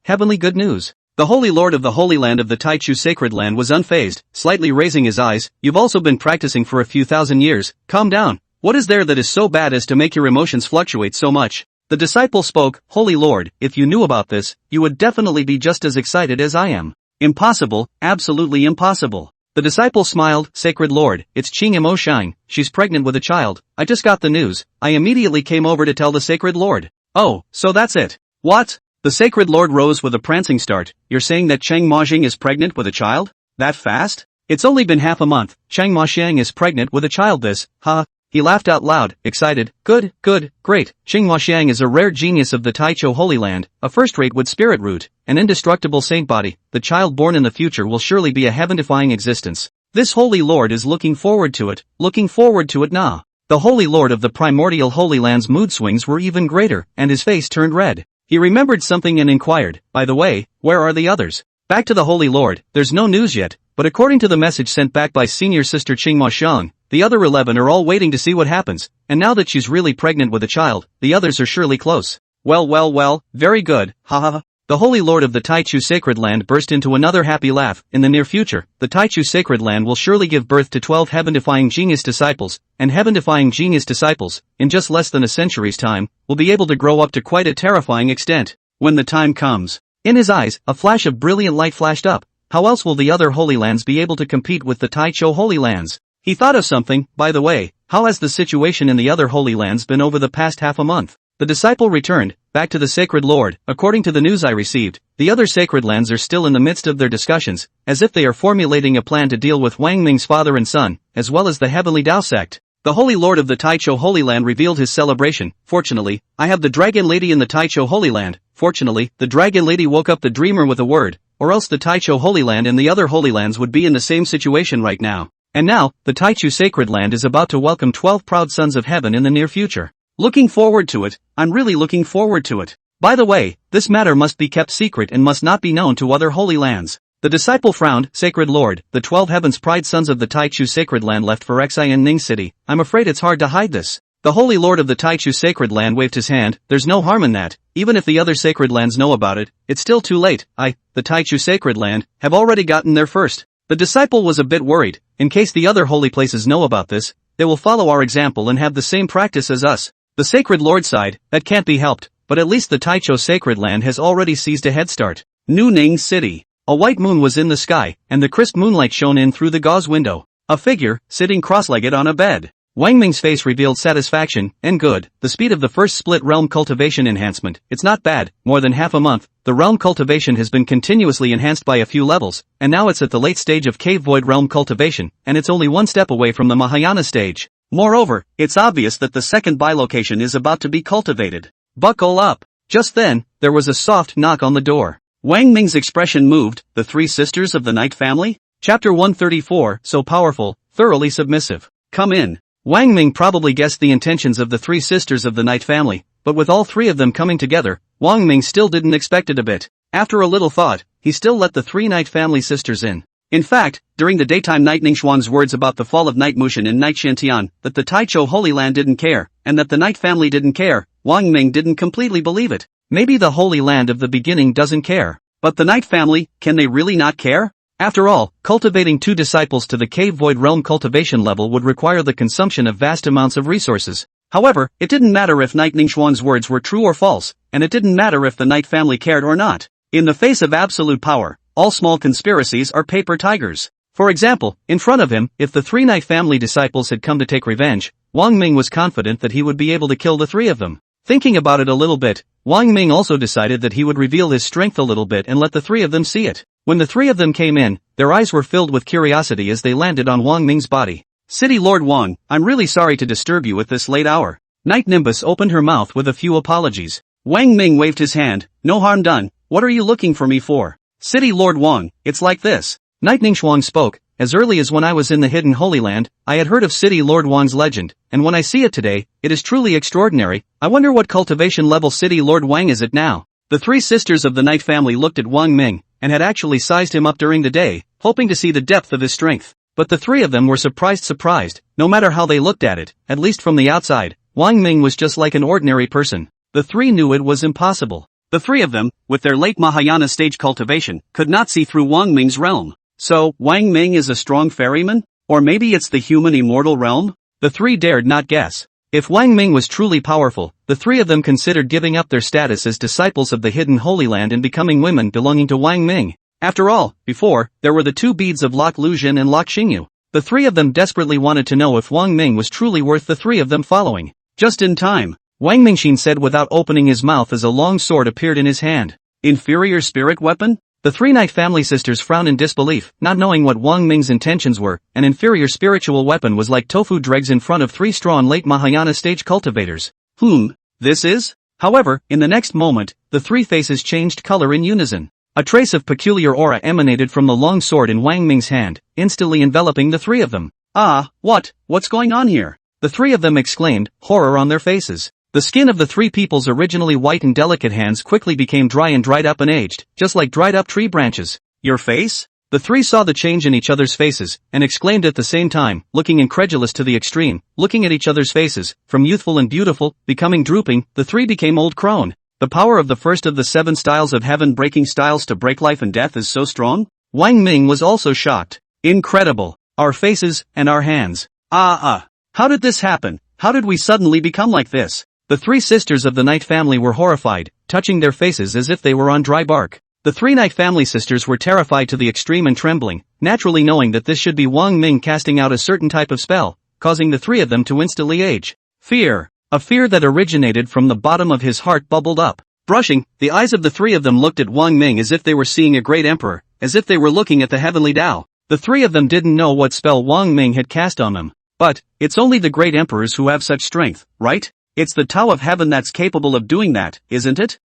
heavenly good news. The Holy Lord of the Holy Land of the Taichu Sacred Land was unfazed, slightly raising his eyes. You've also been practicing for a few thousand years. Calm down. What is there that is so bad as to make your emotions fluctuate so much? The disciple spoke. Holy Lord, if you knew about this, you would definitely be just as excited as I am. Impossible, absolutely impossible. The disciple smiled. Sacred Lord, it's Qing Mo Shang. She's pregnant with a child. I just got the news. I immediately came over to tell the Sacred Lord. Oh, so that's it. What? The Sacred Lord rose with a prancing start. You're saying that Cheng Mozheng is pregnant with a child? That fast? It's only been half a month. Cheng Mozheng is pregnant with a child this, He laughed out loud, excited. Good, great. Xinghua Xiang is a rare genius of the Taichou Holy Land, a first-rate wood spirit root, an indestructible saint body. The child born in the future will surely be a heaven-defying existence. This Holy Lord is looking forward to it nah. The Holy Lord of the primordial Holy Land's mood swings were even greater, and his face turned red. He remembered something and inquired, by the way, where are the others? Back to the Holy Lord, there's no news yet, but according to the message sent back by senior sister Xinghua Xiang, the other 11 are all waiting to see what happens, and now that she's really pregnant with a child, the others are surely close. Well, very good, ha. The Holy Lord of the Taichou Sacred Land burst into another happy laugh. In the near future, the Taichou Sacred Land will surely give birth to 12 heaven-defying genius disciples, and heaven-defying genius disciples, in just less than a century's time, will be able to grow up to quite a terrifying extent. When the time comes. In his eyes, a flash of brilliant light flashed up. How else will the other Holy Lands be able to compete with the Taichou Holy Lands? He thought of something. By the way, how has the situation in the other Holy Lands been over the past half a month? The disciple returned, back to the Sacred Lord. According to the news I received, the other Sacred Lands are still in the midst of their discussions, as if they are formulating a plan to deal with Wang Ming's father and son, as well as the Heavenly Dao sect. The Holy Lord of the Taichou Holy Land revealed his celebration. Fortunately, I have the Dragon Lady in the Taichou Holy Land. Fortunately, the Dragon Lady woke up the dreamer with a word, or else the Taichou Holy Land and the other Holy Lands would be in the same situation right now. And now, the Taichou Sacred Land is about to welcome 12 proud sons of heaven in the near future. Looking forward to it, I'm really looking forward to it. By the way, this matter must be kept secret and must not be known to other Holy Lands. The disciple frowned. Sacred Lord, the 12 heavens pride sons of the Taichou Sacred Land left for Xian Ning City. I'm afraid it's hard to hide this. The Holy Lord of the Taichou Sacred Land waved his hand. There's no harm in that. Even if the other Sacred Lands know about it, it's still too late. The Taichou Sacred Land, have already gotten there first. The disciple was a bit worried. In case the other holy places know about this, they will follow our example and have the same practice as us. The Sacred Lord sighed. That can't be helped, but at least the Taichou Sacred Land has already seized a head start. New Ning City. A white moon was in the sky, and the crisp moonlight shone in through the gauze window. A figure, sitting cross-legged on a bed. Wang Ming's face revealed satisfaction. And good. The speed of the first split realm cultivation enhancement. It's not bad. More than half a month, the realm cultivation has been continuously enhanced by a few levels, and now it's at the late stage of cave void realm cultivation, and it's only one step away from the Mahayana stage. Moreover, it's obvious that the second bilocation is about to be cultivated. Buckle up. Just then, there was a soft knock on the door. Wang Ming's expression moved. The three sisters of the Night family? Chapter 134, so powerful, thoroughly submissive. Come in. Wang Ming probably guessed the intentions of the three sisters of the Night family, but with all three of them coming together, Wang Ming still didn't expect it a bit. After a little thought, he still let the three Night family sisters in. In fact, during the daytime Night Ningxuan's words about the fall of Night Mushin and Night Shantian, that the Taichou Holy Land didn't care, and that the Night family didn't care, Wang Ming didn't completely believe it. Maybe the Holy Land of the beginning doesn't care. But the Night family, can they really not care? After all, cultivating 2 disciples to the Cave Void Realm cultivation level would require the consumption of vast amounts of resources. However, it didn't matter if Night Ningxuan's words were true or false, and it didn't matter if the Night family cared or not. In the face of absolute power, all small conspiracies are paper tigers. For example, in front of him, if the 3 Night family disciples had come to take revenge, Wang Ming was confident that he would be able to kill the 3 of them. Thinking about it a little bit, Wang Ming also decided that he would reveal his strength a little bit and let the 3 of them see it. When the 3 of them came in, their eyes were filled with curiosity as they landed on Wang Ming's body. City Lord Wang, I'm really sorry to disturb you at this late hour. Night Nimbus opened her mouth with a few apologies. Wang Ming waved his hand. No harm done. What are you looking for me for? City Lord Wang, it's like this. Night Ningxuan spoke. As early as when I was in the Hidden Holy Land, I had heard of City Lord Wang's legend, and when I see it today, it is truly extraordinary. I wonder what cultivation level City Lord Wang is at now. The 3 sisters of the Night family looked at Wang Ming, and had actually sized him up during the day, hoping to see the depth of his strength. But the 3 of them were surprised, no matter how they looked at it, at least from the outside, Wang Ming was just like an ordinary person. The 3 knew it was impossible. The 3 of them, with their late Mahayana stage cultivation, could not see through Wang Ming's realm. So, Wang Ming is a strong ferryman? Or maybe it's the human immortal realm? The 3 dared not guess. If Wang Ming was truly powerful, the 3 of them considered giving up their status as disciples of the Hidden Holy Land and becoming women belonging to Wang Ming. After all, before, there were the 2 beads of Lok Luzhen and Lok Xingyu. The 3 of them desperately wanted to know if Wang Ming was truly worth the 3 of them following. Just in time, Wang Mingxin said without opening his mouth as a long sword appeared in his hand. Inferior spirit weapon? The three Night family sisters frowned in disbelief, not knowing what Wang Ming's intentions were. An inferior spiritual weapon was like tofu dregs in front of three strong late Mahayana stage cultivators. This is? However, in the next moment, the three faces changed color in unison. A trace of peculiar aura emanated from the long sword in Wang Ming's hand, instantly enveloping the three of them. What's going on here? The three of them exclaimed, horror on their faces. The skin of the three people's originally white and delicate hands quickly became dry and dried up and aged, just like dried up tree branches. Your face? The three saw the change in each other's faces, and exclaimed at the same time, looking incredulous to the extreme, looking at each other's faces, from youthful and beautiful, becoming drooping, the three became old crone. The power of the first of the 7 styles of heaven-breaking styles to break life and death is so strong? Wang Ming was also shocked. Incredible. Our faces, and our hands. How did this happen? How did we suddenly become like this? The three sisters of the Night family were horrified, touching their faces as if they were on dry bark. The three Night family sisters were terrified to the extreme and trembling, naturally knowing that this should be Wang Ming casting out a certain type of spell, causing the three of them to instantly age. Fear. A fear that originated from the bottom of his heart bubbled up. Brushing, the eyes of the three of them looked at Wang Ming as if they were seeing a great emperor, as if they were looking at the heavenly Tao. The three of them didn't know what spell Wang Ming had cast on them. But, it's only the great emperors who have such strength, right? It's the Tao of Heaven that's capable of doing that, isn't it?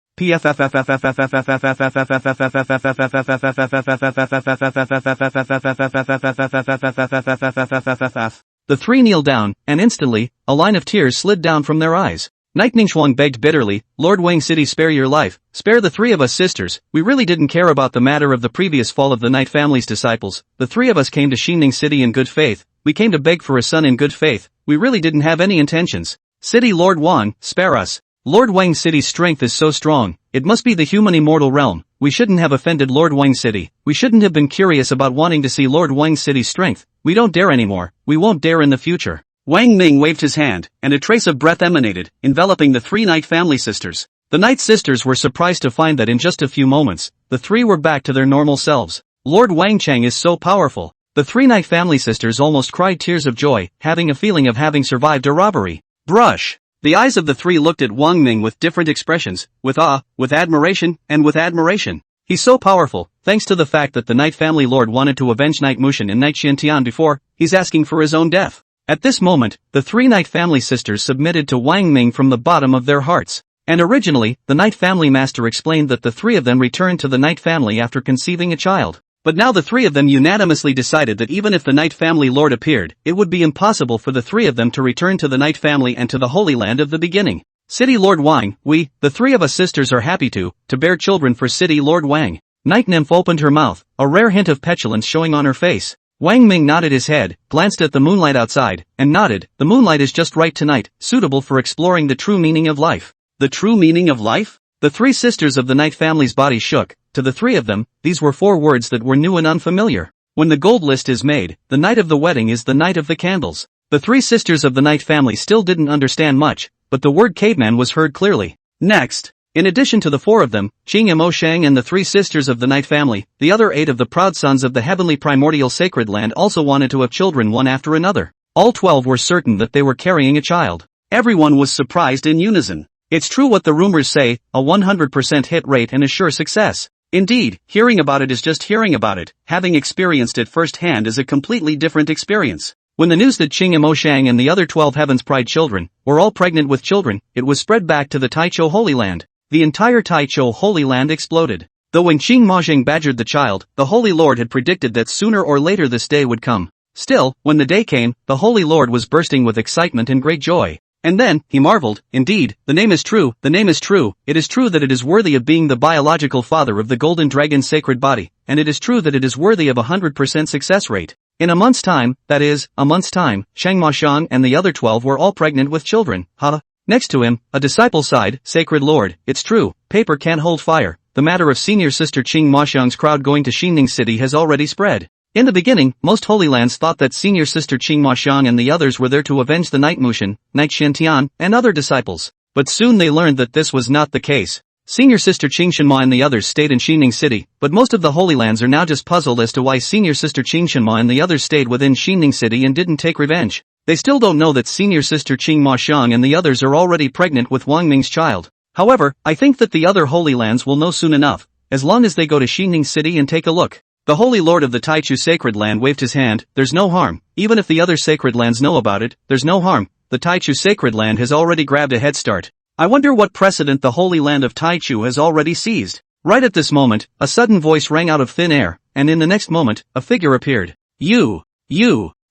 The three kneeled down, and instantly, a line of tears slid down from their eyes. Night Ningxuang begged bitterly, Lord Wang City, spare your life, spare the three of us sisters. We really didn't care about the matter of the previous fall of the Night family's disciples. The three of us came to Xinning City in good faith. We came to beg for a son in good faith. We really didn't have any intentions. City Lord Wang, spare us. Lord Wang City's strength is so strong. It must be the human immortal realm. We shouldn't have offended Lord Wang City. We shouldn't have been curious about wanting to see Lord Wang City's strength. We don't dare anymore. We won't dare in the future. Wang Ming waved his hand, and a trace of breath emanated, enveloping the three Night family sisters. The Night sisters were surprised to find that in just a few moments, the three were back to their normal selves. Lord Wang Chang is so powerful. The three Night family sisters almost cried tears of joy, having a feeling of having survived a robbery. Brush. The eyes of the three looked at Wang Ming with different expressions, with awe, with admiration, and with admiration. He's so powerful, thanks to the fact that the Night family lord wanted to avenge Night Mushin and Night Xiantian before, he's asking for his own death. At this moment, the three Night family sisters submitted to Wang Ming from the bottom of their hearts. And originally, the Night family master explained that the three of them returned to the Night family after conceiving a child. But now the three of them unanimously decided that even if the Night family lord appeared, it would be impossible for the three of them to return to the Night family and to the Holy Land of the beginning. City Lord Wang, we, the three of us sisters are happy to bear children for City Lord Wang. Night Nymph opened her mouth, a rare hint of petulance showing on her face. Wang Ming nodded his head, glanced at the moonlight outside, and nodded, the moonlight is just right tonight, suitable for exploring the true meaning of life. The true meaning of life? The three sisters of the Night family's body shook. To the three of them, these were 4 words that were new and unfamiliar. When the gold list is made, the night of the wedding is the night of the candles. The 3 sisters of the Night family still didn't understand much, but the word caveman was heard clearly. Next. In addition to the 4 of them, Qing Mo Shang and the 3 sisters of the Night family, the other 8 of the proud sons of the heavenly primordial sacred land also wanted to have children one after another. All 12 were certain that they were carrying a child. Everyone was surprised in unison. It's true what the rumors say, a 100% hit rate and a sure success. Indeed, hearing about it is just hearing about it. Having experienced it firsthand is a completely different experience. When the news that Qing Mo Shang and the other 12 Heaven's Pride children were all pregnant with children, it was spread back to the Taichou Holy Land. The entire Taichou Holy Land exploded. Though when Qing Mo Shang badgered the child, the Holy Lord had predicted that sooner or later this day would come. Still, when the day came, the Holy Lord was bursting with excitement and great joy. And then, he marveled, indeed, the name is true, it is true that it is worthy of being the biological father of the Golden Dragon's sacred body, and it is true that it is worthy of 100% success rate. In a month's time, that is, a month's time, Shang Ma Shang and the other 12 were all pregnant with children, Next to him, a disciple sighed, Sacred Lord, it's true, paper can't hold fire, the matter of senior sister Qing Ma Shang's crowd going to Xinning City has already spread. In the beginning, most Holy Lands thought that senior sister Qing Ma Shang and the others were there to avenge the Night Mushin, Night Xiantian, and other disciples. But soon they learned that this was not the case. Senior sister Qing Shenma and the others stayed in Xinning City, but most of the Holy Lands are now just puzzled as to why senior sister Qing Shenma and the others stayed within Xinning City and didn't take revenge. They still don't know that senior sister Qing Ma Shang and the others are already pregnant with Wang Ming's child. However, I think that the other Holy Lands will know soon enough, as long as they go to Xingning City and take a look. The Holy Lord of the Taichu Sacred Land waved his hand. There's no harm. Even if the other sacred lands know about it, there's no harm. The Taichu Sacred Land has already grabbed a head start. I wonder what precedent the Holy Land of Taichu has already seized. Right at this moment, a sudden voice rang out of thin air, and in the next moment, a figure appeared. You,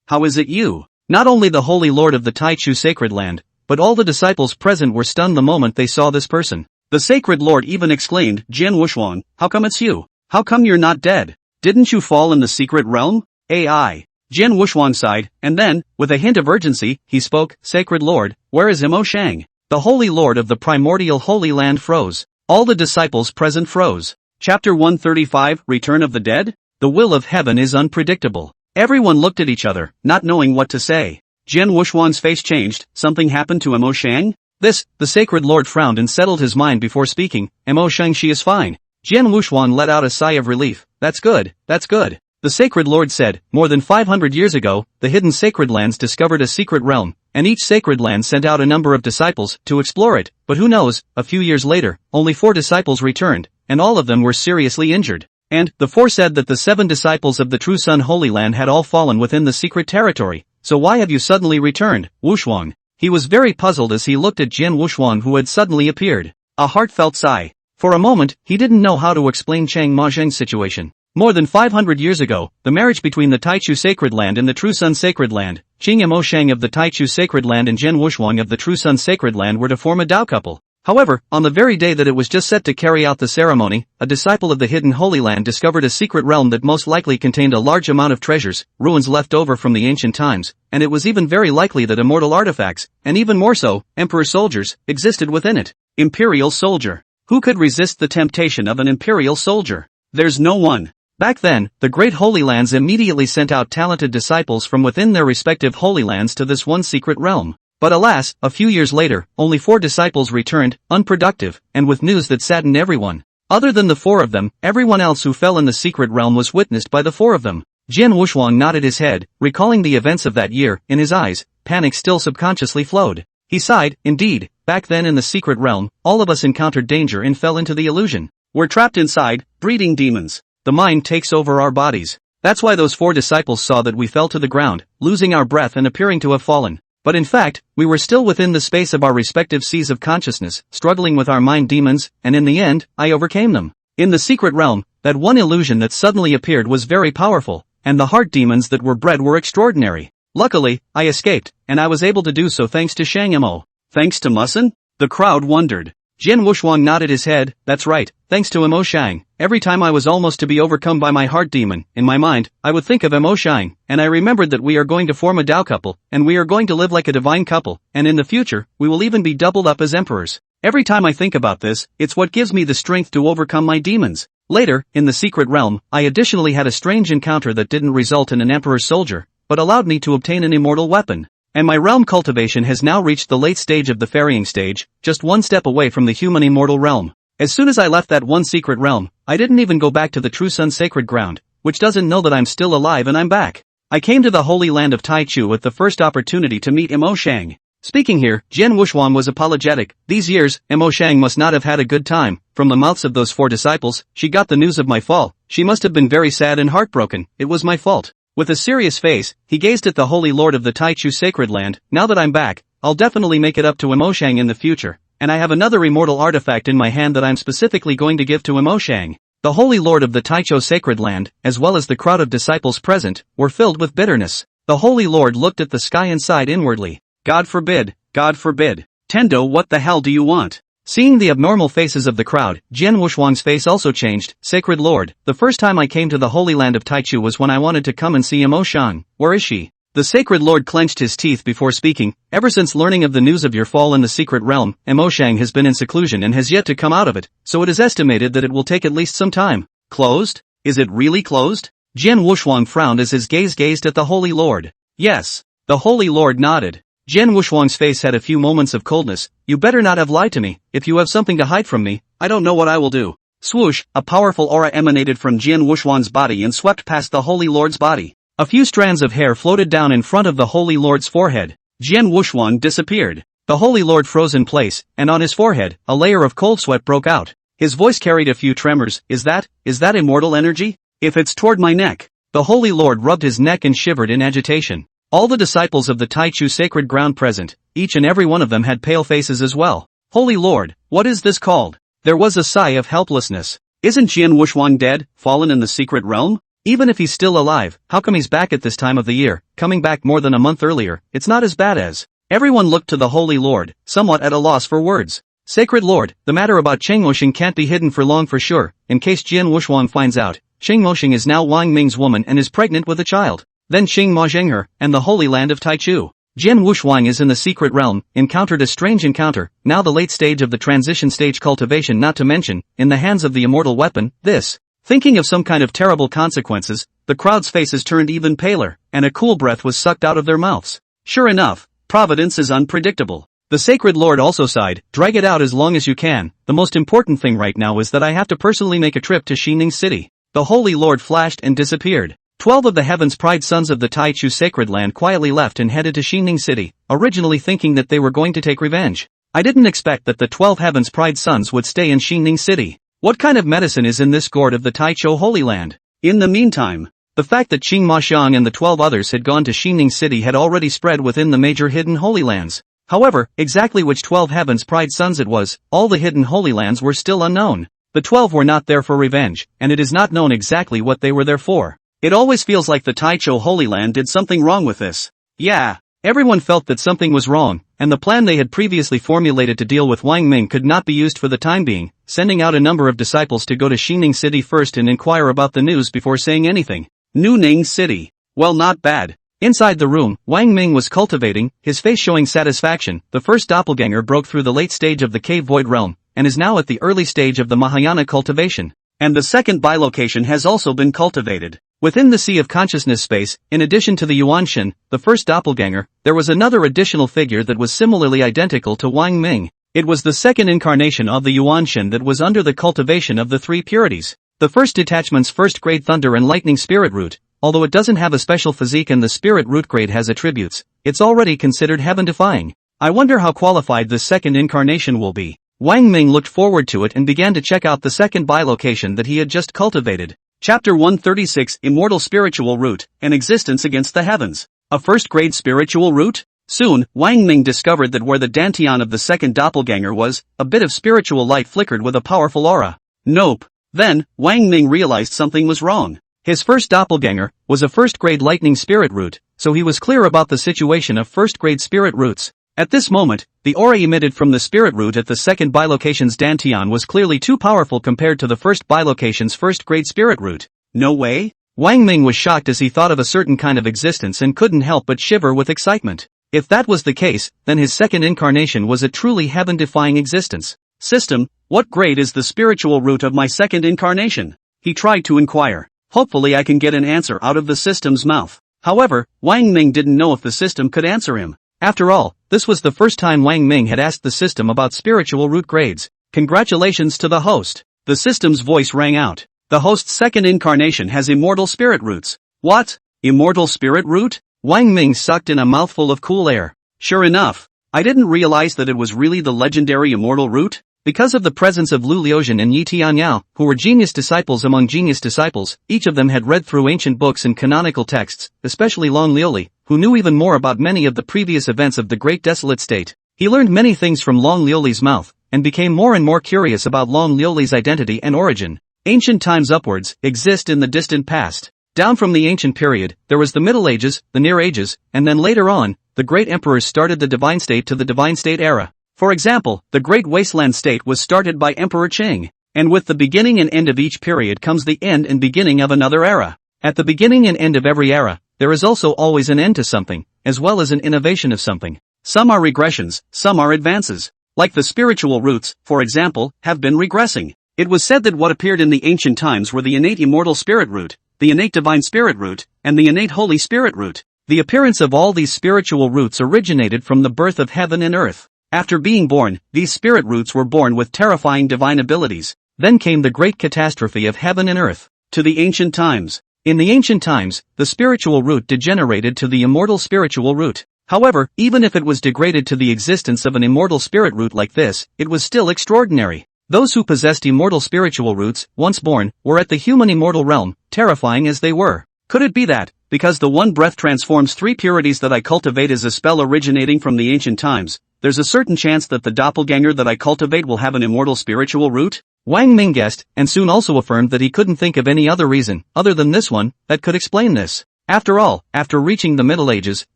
how is it you? Not only the Holy Lord of the Taichu Sacred Land, but all the disciples present were stunned the moment they saw this person. The Sacred Lord even exclaimed, Jian Wushuang, how come it's you? How come you're not dead? Didn't you fall in the secret realm? AI. Jian Wushuang sighed, and then, with a hint of urgency, he spoke, Sacred Lord, where is Imo Shang? The Holy Lord of the primordial Holy Land froze. All the disciples present froze. Chapter 135, Return of the Dead? The will of heaven is unpredictable. Everyone looked at each other, not knowing what to say. Jian Wushuang's face changed. Something happened to Imo Shang? The Sacred Lord frowned and settled his mind before speaking. Imo Shang, she is fine. Jian Wushuang let out a sigh of relief. That's good, that's good. The Sacred Lord said, more than 500 years ago, the hidden sacred lands discovered a secret realm, and each sacred land sent out a number of disciples to explore it, but who knows, a few years later, only 4 disciples returned, and all of them were seriously injured. And, the 4 said that the 7 disciples of the True Sun Holy Land had all fallen within the secret territory. So why have you suddenly returned, Wushuang? He was very puzzled as he looked at Jian Wushuang who had suddenly appeared. A heartfelt sigh. For a moment, he didn't know how to explain Chang Mazheng's situation. More than 500 years ago, the marriage between the Taichu Sacred Land and the True Sun Sacred Land, Qing Imo Shang of the Taichu Sacred Land and Jian Wushuang of the True Sun Sacred Land were to form a Dao couple. However, on the very day that it was just set to carry out the ceremony, a disciple of the hidden Holy Land discovered a secret realm that most likely contained a large amount of treasures, ruins left over from the ancient times, and it was even very likely that immortal artifacts, and even more so, emperor soldiers, existed within it. Imperial soldier. Who could resist the temptation of an imperial soldier? There's no one. Back then, the great Holy Lands immediately sent out talented disciples from within their respective Holy Lands to this one secret realm. But alas, a few years later, only 4 disciples returned, unproductive, and with news that saddened everyone. Other than the 4 of them, everyone else who fell in the secret realm was witnessed by the 4 of them. Jian Wushuang nodded his head, recalling the events of that year. In his eyes, panic still subconsciously flowed. He sighed, indeed, back then in the secret realm, all of us encountered danger and fell into the illusion. We're trapped inside, breeding demons. The mind takes over our bodies. That's why those 4 disciples saw that we fell to the ground, losing our breath and appearing to have fallen. But in fact, we were still within the space of our respective seas of consciousness, struggling with our mind demons, and in the end, I overcame them. In the secret realm, that one illusion that suddenly appeared was very powerful, and the heart demons that were bred were extraordinary. Luckily, I escaped, and I was able to do so thanks to Shang Imo. Thanks to Musin? The crowd wondered. Jian Wushuang nodded his head. That's right, thanks to Imo Shang. Every time I was almost to be overcome by my heart demon, in my mind, I would think of Imo Shang, and I remembered that we are going to form a Dao couple, and we are going to live like a divine couple, and in the future, we will even be doubled up as emperors. Every time I think about this, it's what gives me the strength to overcome my demons. Later, in the secret realm, I additionally had a strange encounter that didn't result in an emperor's soldier, but allowed me to obtain an immortal weapon. And my realm cultivation has now reached the late stage of the ferrying stage, just one step away from the human immortal realm. As soon as I left that one secret realm, I didn't even go back to the True Sun Sacred Ground, which doesn't know that I'm still alive and I'm back. I came to the Holy Land of Taichu at the first opportunity to meet Imo Shang. Speaking here, Jian Wushuang was apologetic. These years, Imo Shang must not have had a good time. From the mouths of those 4 disciples, she got the news of my fall. She must have been very sad and heartbroken. It was my fault. With a serious face, he gazed at the Holy Lord of the Taichu Sacred Land. Now that I'm back, I'll definitely make it up to Imo Shang in the future, and I have another immortal artifact in my hand that I'm specifically going to give to Imo Shang. The Holy Lord of the Taichu Sacred Land, as well as the crowd of disciples present, were filled with bitterness. The Holy Lord looked at the sky and sighed inwardly. God forbid, God forbid. Tendo, what the hell do you want? Seeing the abnormal faces of the crowd, Jian Wushuang's face also changed. Sacred Lord, the first time I came to the Holy Land of Taichu was when I wanted to come and see Imo Shang. Where is she? The Sacred Lord clenched his teeth before speaking. Ever since learning of the news of your fall in the secret realm, Imo Shang has been in seclusion and has yet to come out of it, so it is estimated that it will take at least some time. Closed? Is it really closed? Jian Wushuang frowned as his gaze gazed at the Holy Lord. Yes. The Holy Lord nodded. Jian Wushuang's face had a few moments of coldness. You better not have lied to me. If you have something to hide from me, I don't know what I will do. Swoosh, a powerful aura emanated from Jian Wushuang's body and swept past the Holy Lord's body. A few strands of hair floated down in front of the Holy Lord's forehead. Jian Wushuang disappeared. The Holy Lord froze in place, and on his forehead, a layer of cold sweat broke out. His voice carried a few tremors. Is that immortal energy? If it's toward my neck. The Holy Lord rubbed his neck and shivered in agitation. All the disciples of the Taichu sacred ground present, each and every one of them had pale faces as well. Holy Lord, what is this called? There was a sigh of helplessness. Isn't Jian Wuxuang dead, fallen in the secret realm? Even if he's still alive, how come he's back at this time of the year, coming back more than a month earlier? It's not as bad as. Everyone looked to the Holy Lord, somewhat at a loss for words. Sacred Lord, the matter about Cheng Moshing can't be hidden for long for sure, in case Jian Wuxuang finds out. Cheng Moshing is now Wang Ming's woman and is pregnant with a child. Then Cheng Ma Zheng her, and the Holy Land of Taichu. Jian Wuxuang is in the secret realm, encountered a strange encounter, now the late stage of the transition stage cultivation not to mention, in the hands of the immortal weapon, this. Thinking of some kind of terrible consequences, the crowd's faces turned even paler, and a cool breath was sucked out of their mouths. Sure enough, providence is unpredictable. The Sacred Lord also sighed, drag it out as long as you can, the most important thing right now is that I have to personally make a trip to Xining City. The Holy Lord flashed and disappeared. 12 of the Heaven's Pride sons of the Taichu sacred land quietly left and headed to Xining City, originally thinking that they were going to take revenge. I didn't expect that the 12 Heaven's Pride sons would stay in Xining City. What kind of medicine is in this gourd of the Taichu Holy Land? In the meantime, the fact that Qing Ma Xiang and the 12 others had gone to Xining City had already spread within the major hidden Holy Lands. However, exactly which 12 Heaven's Pride sons it was, all the hidden Holy Lands were still unknown. The 12 were not there for revenge, and it is not known exactly what they were there for. It always feels like the Taichu Holy Land did something wrong with this. Yeah, everyone felt that something was wrong, and the plan they had previously formulated to deal with Wang Ming could not be used for the time being, sending out a number of disciples to go to Xining City first and inquire about the news before saying anything. Ning City. Well, not bad. Inside the room, Wang Ming was cultivating, his face showing satisfaction. The first doppelganger broke through the late stage of the cave void realm, and is now at the early stage of the Mahayana cultivation. And the second bilocation has also been cultivated. Within the Sea of Consciousness space, in addition to the Yuanshin, the first doppelganger, there was another additional figure that was similarly identical to Wang Ming. It was the second incarnation of the Yuanshin that was under the cultivation of the three purities. The first detachment's first grade thunder and lightning spirit root, although it doesn't have a special physique and the spirit root grade has attributes, it's already considered heaven-defying. I wonder how qualified this second incarnation will be. Wang Ming looked forward to it and began to check out the second bilocation that he had just cultivated. Chapter 136 Immortal Spiritual Root, An Existence Against the Heavens. A first-grade spiritual root? Soon, Wang Ming discovered that where the dantian of the second doppelganger was, a bit of spiritual light flickered with a powerful aura. Nope. Then, Wang Ming realized something was wrong. His first doppelganger was a first-grade lightning spirit root, so he was clear about the situation of first-grade spirit roots. At this moment, the aura emitted from the spirit root at the second bilocation's dantian was clearly too powerful compared to the first bilocation's first-grade spirit root. No way? Wang Ming was shocked as he thought of a certain kind of existence and couldn't help but shiver with excitement. If that was the case, then his second incarnation was a truly heaven-defying existence. System, what grade is the spiritual root of my second incarnation? He tried to inquire. Hopefully I can get an answer out of the system's mouth. However, Wang Ming didn't know if the system could answer him. After all, this was the first time Wang Ming had asked the system about spiritual root grades. Congratulations to the host. The system's voice rang out. The host's second incarnation has immortal spirit roots. What? Immortal spirit root? Wang Ming sucked in a mouthful of cool air. Sure enough. I didn't realize that it was really the legendary immortal root. Because of the presence of Lu Liuzhen and Yi Tianyao, who were genius disciples among genius disciples, each of them had read through ancient books and canonical texts, especially Long Liuli, who knew even more about many of the previous events of the Great Desolate State. He learned many things from Long Liuli's mouth, and became more and more curious about Long Liuli's identity and origin. Ancient times upwards exist in the distant past. Down from the ancient period, there was the Middle Ages, the Near Ages, and then later on, the great emperors started the Divine State to the Divine State era. For example, the Great Wasteland State was started by Emperor Qing, and with the beginning and end of each period comes the end and beginning of another era. At the beginning and end of every era, there is also always an end to something, as well as an innovation of something. Some are regressions, some are advances. Like the spiritual roots, for example, have been regressing. It was said that what appeared in the ancient times were the innate immortal spirit root, the innate divine spirit root, and the innate holy spirit root. The appearance of all these spiritual roots originated from the birth of heaven and earth. After being born, these spirit roots were born with terrifying divine abilities. Then came the great catastrophe of heaven and earth. To the ancient times. In the ancient times, the spiritual root degenerated to the immortal spiritual root. However, even if it was degraded to the existence of an immortal spirit root like this, it was still extraordinary. Those who possessed immortal spiritual roots, once born, were at the human immortal realm, terrifying as they were. Could it be that, because the one breath transforms 3 purities that I cultivate as a spell originating from the ancient times, there's a certain chance that the doppelganger that I cultivate will have an immortal spiritual root? Wang Ming guessed, and soon also affirmed that he couldn't think of any other reason, other than this one, that could explain this. After all, after reaching the Middle Ages,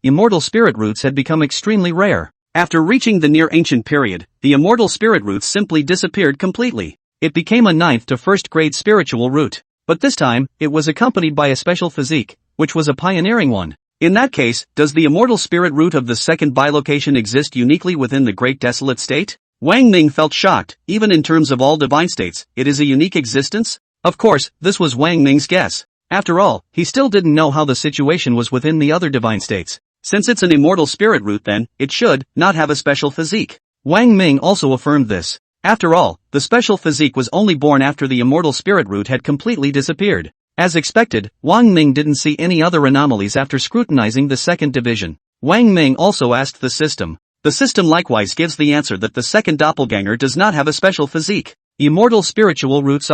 immortal spirit roots had become extremely rare. After reaching the near ancient period, the immortal spirit roots simply disappeared completely. It became a 9th to 1st grade spiritual root. But this time, it was accompanied by a special physique, which was a pioneering one. In that case, does the immortal spirit root of the 2nd bilocation exist uniquely within the Great Desolate State? Wang Ming felt shocked. Even in terms of all divine states, it is a unique existence? Of course, this was Wang Ming's guess. After all, he still didn't know how the situation was within the other divine states. Since it's an immortal spirit root then, it should not have a special physique. Wang Ming also affirmed this. After all, the special physique was only born after the immortal spirit root had completely disappeared. As expected, Wang Ming didn't see any other anomalies after scrutinizing the 2nd division. Wang Ming also asked the system. The system likewise gives the answer that the 2nd doppelganger does not have a special physique. Immortal spiritual roots.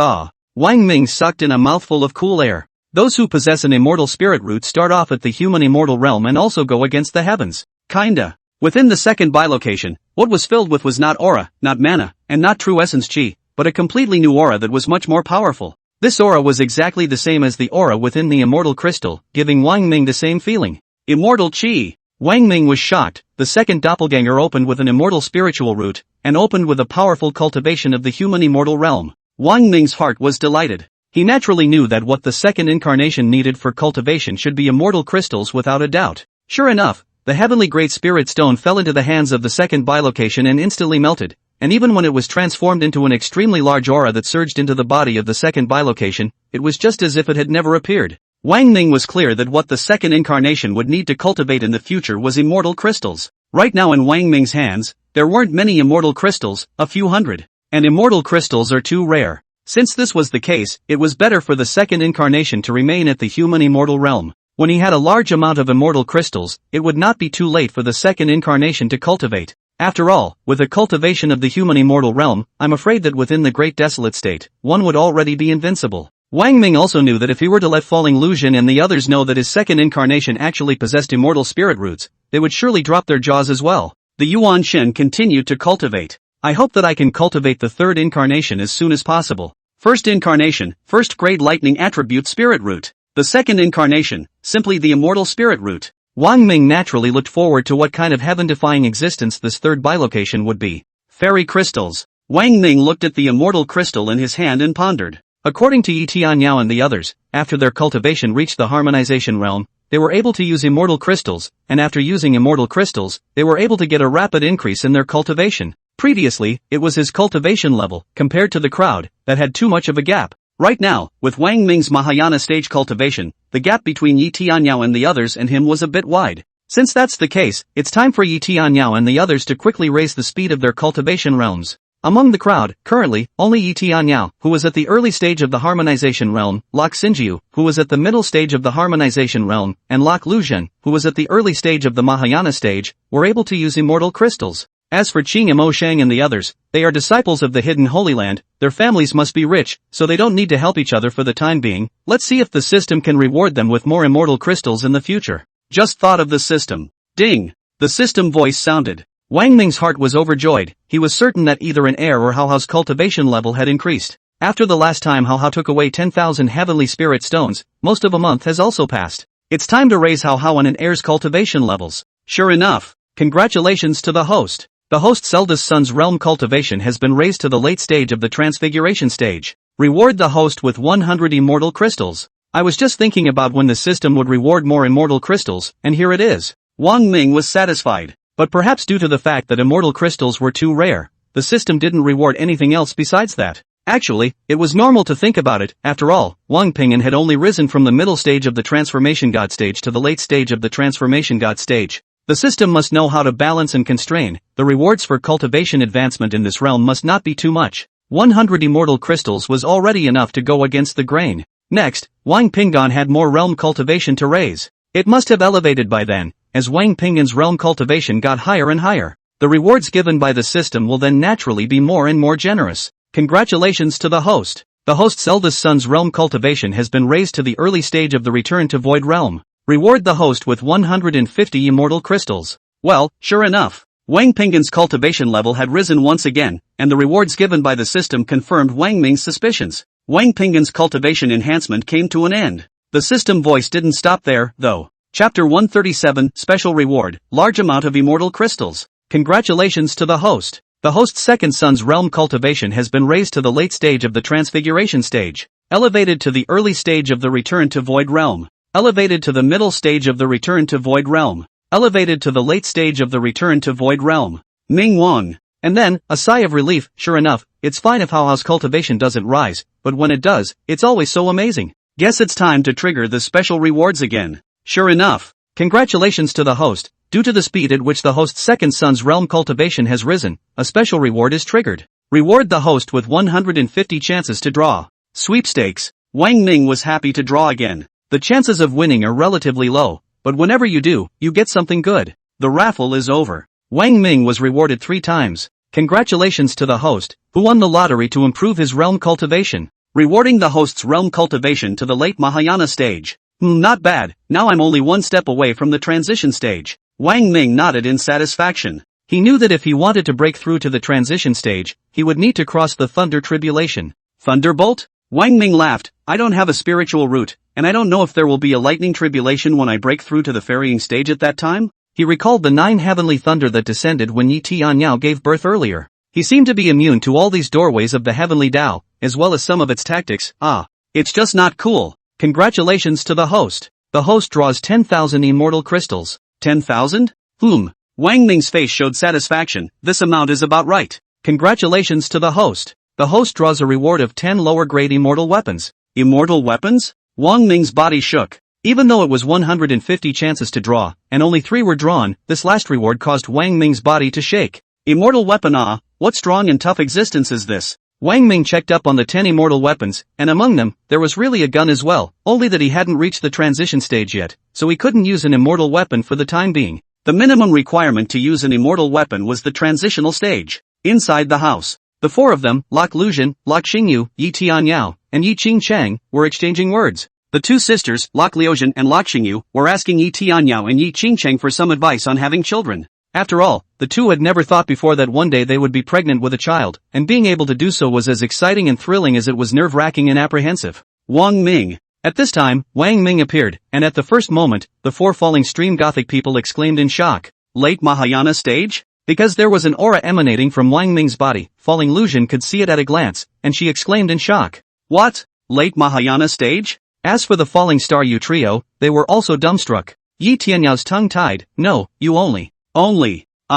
Wang Ming sucked in a mouthful of cool air. Those who possess an immortal spirit root start off at the human immortal realm and also go against the heavens. Kinda. Within the 2nd bilocation, what was filled with was not aura, not mana, and not true essence chi, but a completely new aura that was much more powerful. This aura was exactly the same as the aura within the immortal crystal, giving Wang Ming the same feeling. Immortal chi. Wang Ming was shocked. The 2nd doppelganger opened with an immortal spiritual root, and opened with a powerful cultivation of the human immortal realm. Wang Ming's heart was delighted. He naturally knew that what the 2nd incarnation needed for cultivation should be immortal crystals without a doubt. Sure enough, the heavenly Great Spirit Stone fell into the hands of the 2nd bilocation and instantly melted, and even when it was transformed into an extremely large aura that surged into the body of the 2nd bilocation, it was just as if it had never appeared. Wang Ming was clear that what the 2nd incarnation would need to cultivate in the future was immortal crystals. Right now in Wang Ming's hands, there weren't many immortal crystals, a few hundred. And immortal crystals are too rare. Since this was the case, it was better for the 2nd incarnation to remain at the human immortal realm. When he had a large amount of immortal crystals, it would not be too late for the 2nd incarnation to cultivate. After all, with the cultivation of the human immortal realm, I'm afraid that within the Great Desolate State, one would already be invincible. Wang Ming also knew that if he were to let Falling Lu Jin and the others know that his 2nd incarnation actually possessed immortal spirit roots, they would surely drop their jaws as well. The Yuan Shen continued to cultivate. I hope that I can cultivate the 3rd incarnation as soon as possible. 1st incarnation, 1st grade lightning attribute spirit root. The 2nd incarnation, simply the immortal spirit root. Wang Ming naturally looked forward to what kind of heaven-defying existence this 3rd bilocation would be. Fairy crystals. Wang Ming looked at the immortal crystal in his hand and pondered. According to Yi Tianyao and the others, after their cultivation reached the harmonization realm, they were able to use immortal crystals, and after using immortal crystals, they were able to get a rapid increase in their cultivation. Previously, it was his cultivation level, compared to the crowd, that had too much of a gap. Right now, with Wang Ming's Mahayana stage cultivation, the gap between Yi Tianyao and the others and him was a bit wide. Since that's the case, it's time for Yi Tianyao and the others to quickly raise the speed of their cultivation realms. Among the crowd, currently, only Yi Tianyao, who was at the early stage of the harmonization realm, Lok Xinjiu, who was at the middle stage of the harmonization realm, and Lok Lu Jin, who was at the early stage of the Mahayana stage, were able to use immortal crystals. As for Qing and Mo Shang and the others, they are disciples of the hidden Holy Land, their families must be rich, so they don't need to help each other for the time being. Let's see if the system can reward them with more immortal crystals in the future. Just thought of the system. Ding! The system voice sounded. Wang Ming's heart was overjoyed. He was certain that either an heir or Hao Hao's cultivation level had increased. After the last time Hao Hao took away 10,000 heavenly spirit stones, most of a month has also passed. It's time to raise Hao Hao and an heir's cultivation levels. Sure enough. Congratulations to the host. The host's eldest son's realm cultivation has been raised to the late stage of the transfiguration stage. Reward the host with 100 immortal crystals. I was just thinking about when the system would reward more immortal crystals, and here it is. Wang Ming was satisfied. But perhaps due to the fact that immortal crystals were too rare, the system didn't reward anything else besides that. Actually, it was normal to think about it. After all, Wang Ping'an had only risen from the middle stage of the transformation god stage to the late stage of the transformation god stage. The system must know how to balance and constrain. The rewards for cultivation advancement in this realm must not be too much. 100 immortal crystals was already enough to go against the grain. Next, Wang Ping'an had more realm cultivation to raise. It must have elevated by then, as Wang Ping'an's realm cultivation got higher and higher. The rewards given by the system will then naturally be more and more generous. Congratulations to the host. The host's eldest son's realm cultivation has been raised to the early stage of the return to void realm. Reward the host with 150 immortal crystals. Well, sure enough, Wang Pinggan's cultivation level had risen once again, and the rewards given by the system confirmed Wang Ming's suspicions. Wang Pinggan's cultivation enhancement came to an end. The system voice didn't stop there, though. Chapter 137, Special Reward, Large Amount of Immortal Crystals. Congratulations to the host. The host's second son's realm cultivation has been raised to the late stage of the transfiguration stage, elevated to the early stage of the return to void realm, elevated to the middle stage of the return to void realm, elevated to the late stage of the return to void realm. Ming Wang. And then, a sigh of relief. Sure enough, it's fine if Hao's cultivation doesn't rise, but when it does, it's always so amazing. Guess it's time to trigger the special rewards again. Sure enough. Congratulations to the host. Due to the speed at which the host's second son's realm cultivation has risen, a special reward is triggered. Reward the host with 150 chances to draw. Sweepstakes. Wang Ming was happy to draw again. The chances of winning are relatively low, but whenever you do, you get something good. The raffle is over. Wang Ming was rewarded 3 times. Congratulations to the host, who won the lottery to improve his realm cultivation. Rewarding the host's realm cultivation to the late Mahayana stage. Not bad, now I'm only one step away from the transition stage. Wang Ming nodded in satisfaction. He knew that if he wanted to break through to the transition stage, he would need to cross the Thunder Tribulation. Thunderbolt? Wang Ming laughed. I don't have a spiritual root, and I don't know if there will be a lightning tribulation when I break through to the ferrying stage at that time. He recalled the 9 heavenly thunder that descended when Yi Tianyao gave birth earlier. He seemed to be immune to all these doorways of the heavenly Tao, as well as some of its tactics. It's just not cool. Congratulations to the host. The host draws 10,000 immortal crystals. 10,000? Wang Ming's face showed satisfaction. This amount is about right. Congratulations to the host. The host draws a reward of 10 lower-grade immortal weapons. Immortal weapons? Wang Ming's body shook. Even though it was 150 chances to draw, and only 3 were drawn, this last reward caused Wang Ming's body to shake. Immortal weapon? What strong and tough existence is this? Wang Ming checked up on the 10 immortal weapons, and among them, there was really a gun as well, only that he hadn't reached the transition stage yet, so he couldn't use an immortal weapon for the time being. The minimum requirement to use an immortal weapon was the transitional stage. Inside the house, the 4 of them, Lok Luzhen, Lok Xingyu, Yi Tianyao, and Yi Qingchang, were exchanging words. The 2 sisters, Lok Liuzhen and Lok Xingyu, were asking Yi Tianyao and Yi Qingchang for some advice on having children. After all, the 2 had never thought before that one day they would be pregnant with a child, and being able to do so was as exciting and thrilling as it was nerve-wracking and apprehensive. Wang Ming. At this time, Wang Ming appeared, and at the first moment, the 4 falling stream Gothic people exclaimed in shock. Late Mahayana stage? Because there was an aura emanating from Wang Ming's body, Falling Luzhen could see it at a glance, and she exclaimed in shock. What? Late Mahayana stage? As for the falling star Yu trio, they were also dumbstruck. Yi Tianyao's tongue tied. No, you only,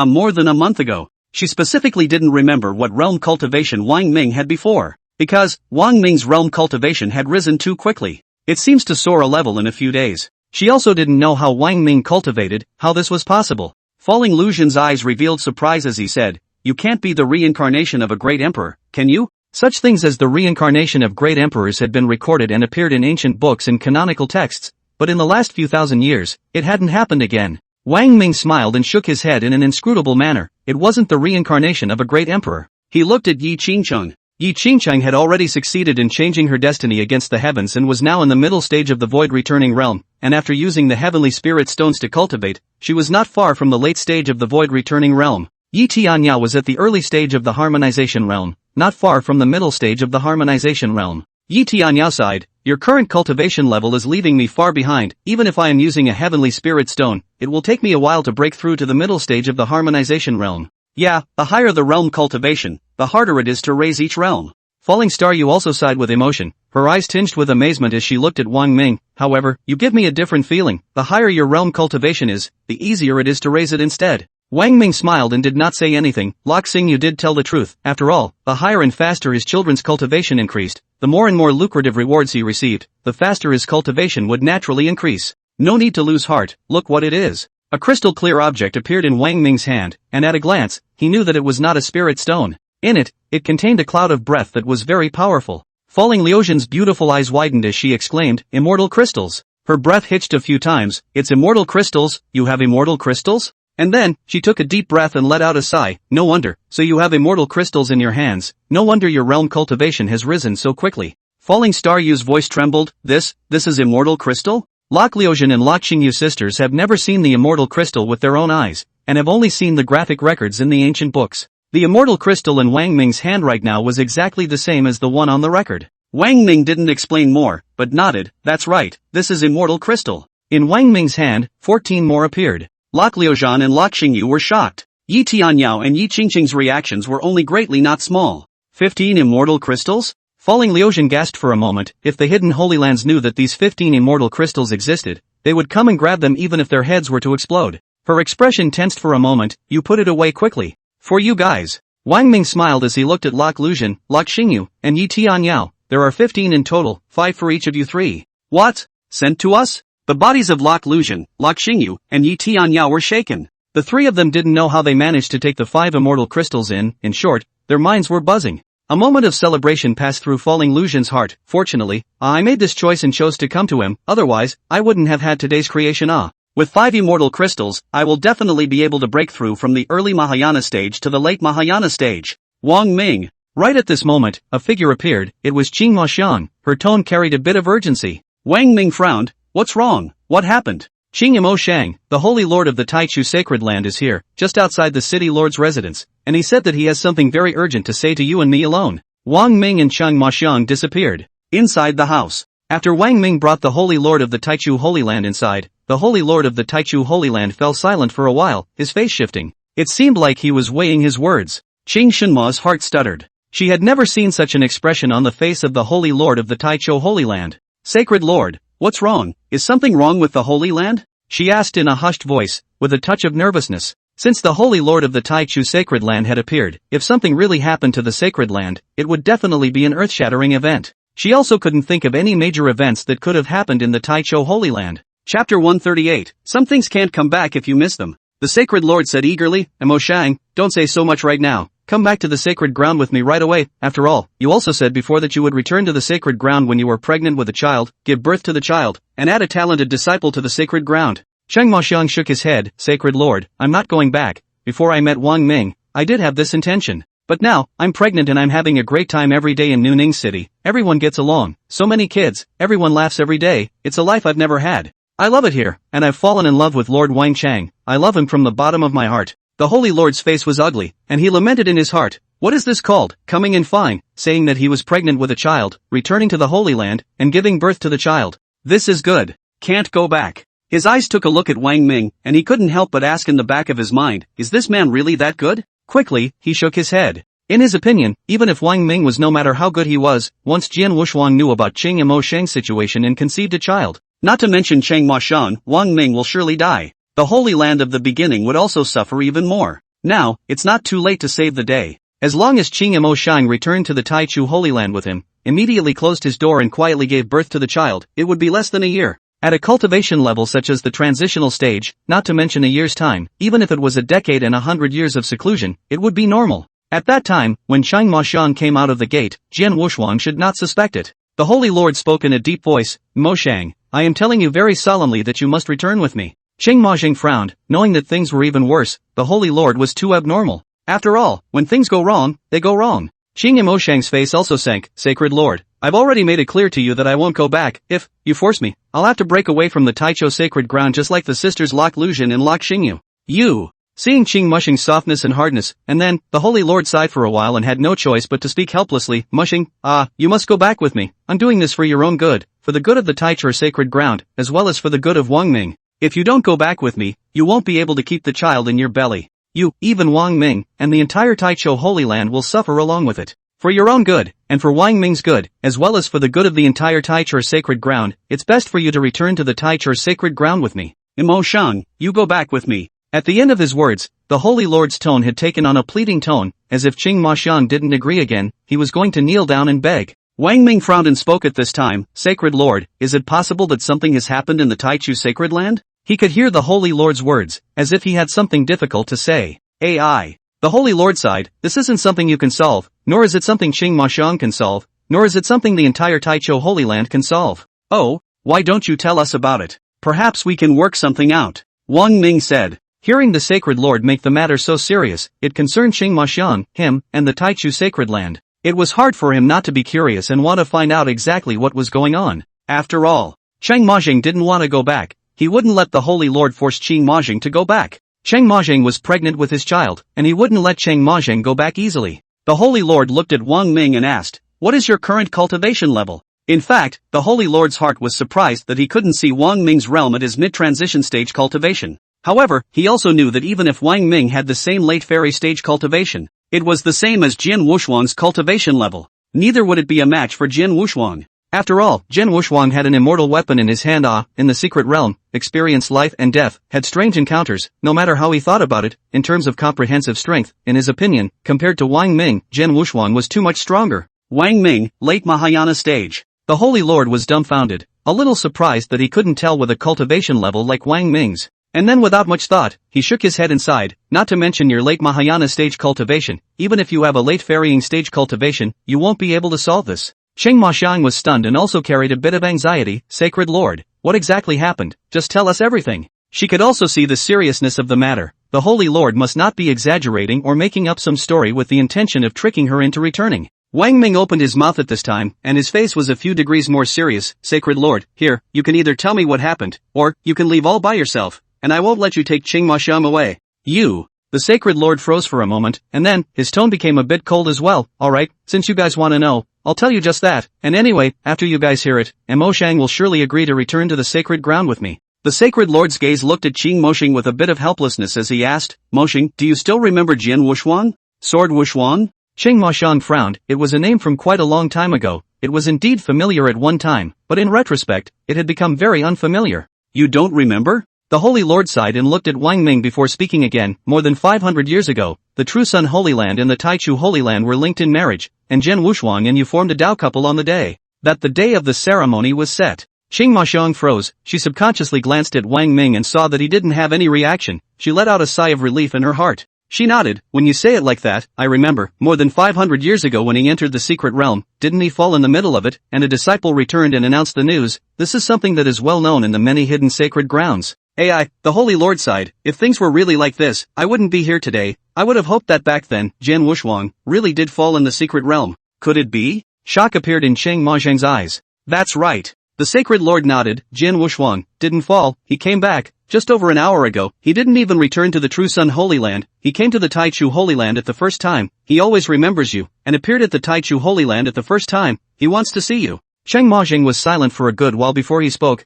more than a month ago. She specifically didn't remember what realm cultivation Wang Ming had before, because Wang Ming's realm cultivation had risen too quickly. It seems to soar a level in a few days. She also didn't know how Wang Ming cultivated, how this was possible. Falling Luzhen's eyes revealed surprise as he said, "You can't be the reincarnation of a great emperor, can you?" Such things as the reincarnation of great emperors had been recorded and appeared in ancient books and canonical texts, but in the last few thousand years, it hadn't happened again. Wang Ming smiled and shook his head in an inscrutable manner. It wasn't the reincarnation of a great emperor. He looked at Yi Qingchang. Yi Qingchang had already succeeded in changing her destiny against the heavens and was now in the middle stage of the void returning realm, and after using the heavenly spirit stones to cultivate, she was not far from the late stage of the void returning realm. Yi Tianyao was at the early stage of the harmonization realm, not far from the middle stage of the harmonization realm. Yi Tianyao sighed, "Your current cultivation level is leaving me far behind. Even if I am using a heavenly spirit stone, it will take me a while to break through to the middle stage of the harmonization realm." Yeah, the higher the realm cultivation, the harder it is to raise each realm. Falling Star Yu also sighed with emotion, her eyes tinged with amazement as she looked at Wang Ming. "However, you give me a different feeling. The higher your realm cultivation is, the easier it is to raise it instead." Wang Ming smiled and did not say anything. Lok Xingyu did tell the truth. After all, the higher and faster his children's cultivation increased, the more and more lucrative rewards he received, the faster his cultivation would naturally increase. No need to lose heart, look what it is. A crystal-clear object appeared in Wang Ming's hand, and at a glance, he knew that it was not a spirit stone. In it, it contained a cloud of breath that was very powerful. Falling Liuzhen's beautiful eyes widened as she exclaimed, "Immortal crystals." Her breath hitched a few times. "It's immortal crystals? You have immortal crystals?" And then, she took a deep breath and let out a sigh. No wonder, so you have immortal crystals in your hands, no wonder your realm cultivation has risen so quickly. Falling Star Yu's voice trembled. This is immortal crystal? Lok Liuzhen and Lok Xingyu sisters have never seen the immortal crystal with their own eyes, and have only seen the graphic records in the ancient books. The immortal crystal in Wang Ming's hand right now was exactly the same as the one on the record. Wang Ming didn't explain more, but nodded. That's right, this is immortal crystal. In Wang Ming's hand, 14 more appeared. Lok Liuzhen and Lok Xingyu were shocked. Yi Tianyao and Yi Qingqing's reactions were only greatly not small. 15 immortal crystals? Falling Liuzhen gasped for a moment. If the hidden Holy Lands knew that these 15 immortal crystals existed, they would come and grab them even if their heads were to explode. Her expression tensed for a moment. You put it away quickly. For you guys. Wang Ming smiled as he looked at Lok Liuzhen, Lok Xingyu, and Yi Tianyao. There are 15 in total, 5 for each of you three. What? Sent to us? The bodies of Lok Liuzhen, Lok Xingyu, and Yi Tianyao were shaken. The three of them didn't know how they managed to take the 5 immortal crystals in short, their minds were buzzing. A moment of celebration passed through Falling Liuzhen's heart. Fortunately, I made this choice and chose to come to him, otherwise, I wouldn't have had today's creation. With 5 immortal crystals, I will definitely be able to break through from the early Mahayana stage to the late Mahayana stage. Wang Ming. Right at this moment, a figure appeared. It was Qing Maxiang. Her tone carried a bit of urgency. Wang Ming frowned. What's wrong? What happened? Qing Mo Shang, the Holy Lord of the Taichu Sacred Land is here, just outside the City Lord's residence, and he said that he has something very urgent to say to you and me alone. Wang Ming and Qing Maxiang disappeared. Inside the house. After Wang Ming brought the Holy Lord of the Taichu Holy Land inside, the Holy Lord of the Taichu Holy Land fell silent for a while, his face shifting. It seemed like he was weighing his words. Qing Shenma's heart stuttered. She had never seen such an expression on the face of the Holy Lord of the Taichu Holy Land. Sacred Lord, what's wrong? Is something wrong with the Holy Land? She asked in a hushed voice, with a touch of nervousness. Since the Holy Lord of the Taichu Sacred Land had appeared, if something really happened to the Sacred Land, it would definitely be an earth-shattering event. She also couldn't think of any major events that could have happened in the Taichu Holy Land. Chapter 138. Some things can't come back if you miss them. The Sacred Lord said eagerly. Mo Shang, don't say so much right now. Come back to the sacred ground with me right away. After all, you also said before that you would return to the sacred ground when you were pregnant with a child, give birth to the child, and add a talented disciple to the sacred ground. Qing Maxiang shook his head. Sacred Lord, I'm not going back. Before I met Wang Ming, I did have this intention. But now, I'm pregnant and I'm having a great time every day in Nuning City. Everyone gets along. So many kids, everyone laughs every day. It's a life I've never had. I love it here, and I've fallen in love with Lord Wang Chang. I love him from the bottom of my heart. The Holy Lord's face was ugly, and he lamented in his heart. What is this called? Coming in fine, saying that he was pregnant with a child, returning to the Holy Land, and giving birth to the child. This is good. Can't go back. His eyes took a look at Wang Ming, and he couldn't help but ask in the back of his mind, is this man really that good? Quickly, he shook his head. In his opinion, even if Wang Ming was no matter how good he was, once Jian Wushuang knew about Qing and Mo Shang's situation and conceived a child, not to mention Qing Maxiang, Wang Ming will surely die. The Holy Land of the beginning would also suffer even more. Now, it's not too late to save the day. As long as Qing and Mo Shang returned to the Taichu Holy Land with him, immediately closed his door and quietly gave birth to the child, it would be less than a year. At a cultivation level such as the transitional stage, not to mention a year's time, even if it was a decade and 100 years of seclusion, it would be normal. At that time, when Qing Maxiang came out of the gate, Jian Wushuang should not suspect it. The Holy Lord spoke in a deep voice. Mo Shang, I am telling you very solemnly that you must return with me. Qing Maxiang frowned, knowing that things were even worse. The Holy Lord was too abnormal. After all, when things go wrong, they go wrong. Qing and Mo Shang's face also sank. Sacred Lord, I've already made it clear to you that I won't go back. If you force me, I'll have to break away from the Taichu sacred ground just like the sisters Lok Liuzhen and Lok Xingyu. You. Seeing Qing Mushing's softness and hardness, and then, the Holy Lord sighed for a while and had no choice but to speak helplessly. Mushing, you must go back with me. I'm doing this for your own good, for the good of the Taichu sacred ground, as well as for the good of Wang Ming. If you don't go back with me, you won't be able to keep the child in your belly. You, even Wang Ming, and the entire Taichu Holy Land will suffer along with it. For your own good, and for Wang Ming's good, as well as for the good of the entire Taichu sacred ground, it's best for you to return to the Taichu sacred ground with me. Mo Shang, you go back with me. At the end of his words, the Holy Lord's tone had taken on a pleading tone, as if Qing Maxiang didn't agree again, he was going to kneel down and beg. Wang Ming frowned and spoke at this time. Sacred Lord, is it possible that something has happened in the Taichu sacred land? He could hear the Holy Lord's words, as if he had something difficult to say. AI. The Holy Lord sighed. This isn't something you can solve, nor is it something Qing Maxiang can solve, nor is it something the entire Taichu Holy Land can solve. Oh, why don't you tell us about it? Perhaps we can work something out. Wang Ming said. Hearing the Sacred Lord make the matter so serious, it concerned Qing Maxiang, him, and the Taichu Sacred Land. It was hard for him not to be curious and want to find out exactly what was going on. After all, Cheng Majing didn't want to go back. He wouldn't let the Holy Lord force Qing Majing to go back. Cheng Majing was pregnant with his child, and he wouldn't let Cheng Majing go back easily. The Holy Lord looked at Wang Ming and asked, "What is your current cultivation level?" In fact, the Holy Lord's heart was surprised that he couldn't see Wang Ming's realm at his mid-transition stage cultivation. However, he also knew that even if Wang Ming had the same late fairy stage cultivation, it was the same as Jian Wushuang's cultivation level. Neither would it be a match for Jian Wushuang. After all, Jian Wushuang had an immortal weapon in his hand, in the secret realm, experienced life and death, had strange encounters, no matter how he thought about it, in terms of comprehensive strength, in his opinion, compared to Wang Ming, Jian Wushuang was too much stronger. Wang Ming, late Mahayana stage. The Holy Lord was dumbfounded, a little surprised that he couldn't tell with a cultivation level like Wang Ming's. And then without much thought, he shook his head and sighed, "Not to mention your late Mahayana stage cultivation, even if you have a late varying stage cultivation, you won't be able to solve this." Qing Maxiang was stunned and also carried a bit of anxiety. "Sacred Lord, what exactly happened? Just tell us everything." She could also see the seriousness of the matter. The Holy Lord must not be exaggerating or making up some story with the intention of tricking her into returning. Wang Ming opened his mouth at this time, and his face was a few degrees more serious. "Sacred Lord, here, you can either tell me what happened, or you can leave all by yourself, and I won't let you take Qing Maxiang away." "You." The Sacred Lord froze for a moment, and then, his tone became a bit cold as well. "Alright, since you guys want to know, I'll tell you just that, and anyway, after you guys hear it, Moshang will surely agree to return to the sacred ground with me." The Sacred Lord's gaze looked at Qing Moshing with a bit of helplessness as he asked, "Moshing, do you still remember Jian Wushuang? Sword Wushuang?" Qing Moshang frowned. It was a name from quite a long time ago. It was indeed familiar at one time, but in retrospect, it had become very unfamiliar. "You don't remember?" The Holy Lord sighed and looked at Wang Ming before speaking again. "More than 500 years ago, the True Sun Holy Land and the Taichu Holy Land were linked in marriage, and Jian Wushuang and you formed a Dao couple on the day that the day of the ceremony was set." Qing Maxiang froze. She subconsciously glanced at Wang Ming and saw that he didn't have any reaction. She let out a sigh of relief in her heart. She nodded. "When you say it like that, I remember, more than 500 years ago when he entered the secret realm, didn't he fall in the middle of it, and a disciple returned and announced the news? This is something that is well known in the many hidden sacred grounds." The Holy Lord sighed. "If things were really like this, I wouldn't be here today. I would have hoped that back then, Jian Wushuang really did fall in the secret realm." "Could it be?" Shock appeared in Cheng Maxiang's eyes. "That's right." The Sacred Lord nodded. "Jian Wushuang didn't fall, he came back. Just over an hour ago, he didn't even return to the True Sun Holy Land, he came to the Taichu Holy Land at the first time. He always remembers you, and appeared at the Taichu Holy Land at the first time. He wants to see you." Cheng Majing was silent for a good while before he spoke.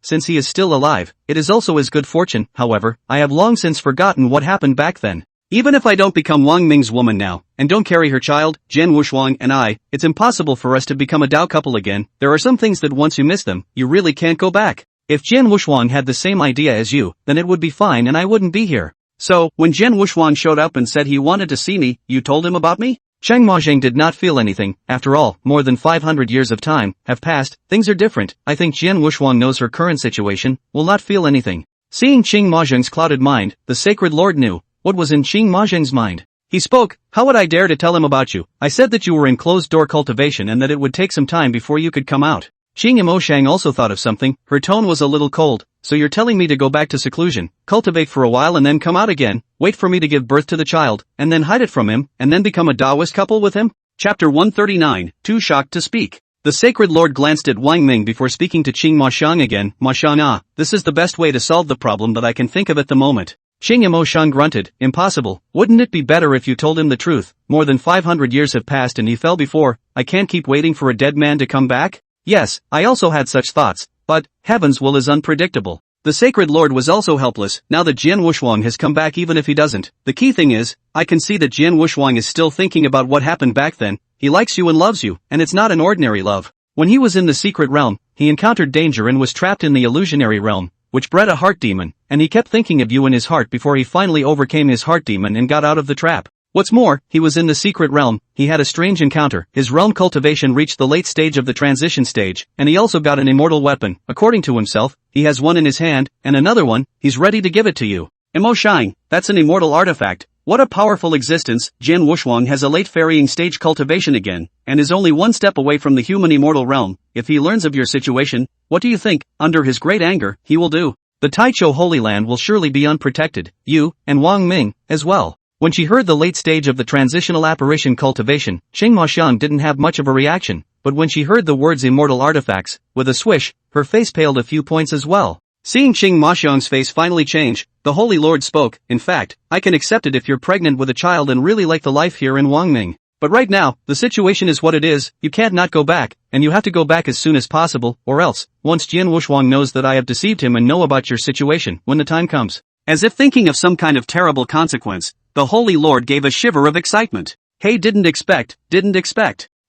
Since he is still alive, it is also his good fortune, however, I have long since forgotten what happened back then. Even if I don't become Wang Ming's woman now, and don't carry her child, Jian Wushuang and it's impossible for us to become a Dao couple again. There are some things that once you miss them, you really can't go back. If Jian Wushuang had the same idea as you, then it would be fine and I wouldn't be here. So, when Jian Wushuang showed up and said he wanted to see me, you told him about me? Cheng Majing did not feel anything. After all, more than 500 years of time have passed, things are different. I think Jian Wushuang knows her current situation, will not feel anything. Seeing Qing Majing's clouded mind, the Sacred Lord knew what was in Qing Majing's mind. He spoke. "How would I dare to tell him about you? I said that you were in closed-door cultivation and that it would take some time before you could come out." Qing Moshang also thought of something. Her tone was a little cold. "So you're telling me to go back to seclusion, cultivate for a while and then come out again, wait for me to give birth to the child, and then hide it from him, and then become a Taoist couple with him?" Chapter 139, Too Shocked to Speak. The Sacred Lord glanced at Wang Ming before speaking to Qing Maxiang again. "Maxiang, this is the best way to solve the problem that I can think of at the moment." Qing Moshang grunted. "Impossible. Wouldn't it be better if you told him the truth? More than 500 years have passed and he fell before. I can't keep waiting for a dead man to come back." "Yes, I also had such thoughts, but, heaven's will is unpredictable." The Sacred Lord was also helpless. "Now that Jian Wushuang has come back, even if he doesn't, the key thing is, I can see that Jian Wushuang is still thinking about what happened back then. He likes you and loves you, and it's not an ordinary love. When he was in the secret realm, he encountered danger and was trapped in the illusionary realm, which bred a heart demon, and he kept thinking of you in his heart before he finally overcame his heart demon and got out of the trap. What's more, he was in the secret realm, he had a strange encounter, his realm cultivation reached the late stage of the transition stage, and he also got an immortal weapon. According to himself, he has one in his hand, and another one, he's ready to give it to you." "Moshang, that's an immortal artifact. What a powerful existence." Jian Wushuang has a late varying stage cultivation again, and is only one step away from the human immortal realm. If he learns of your situation, what do you think, under his great anger, he will do? the Taichou Holy Land will surely be unprotected, you, and Wang Ming, as well. When she heard the late stage of the transitional apparition cultivation, Qing Maxiang didn't have much of a reaction, but when she heard the words immortal artifacts, with a swish, her face paled a few points as well. Seeing Qing Maxiang's face finally change, the Holy Lord spoke, in fact, I can accept it if you're pregnant with a child and really like the life here in Wangming. But right now, the situation is what it is, you can't not go back, and you have to go back as soon as possible, or else, once Jian Wuxuang knows that I have deceived him and know about your situation, when the time comes. As if thinking of some kind of terrible consequence, the Holy Lord gave a shiver of excitement. Hey, didn't expect.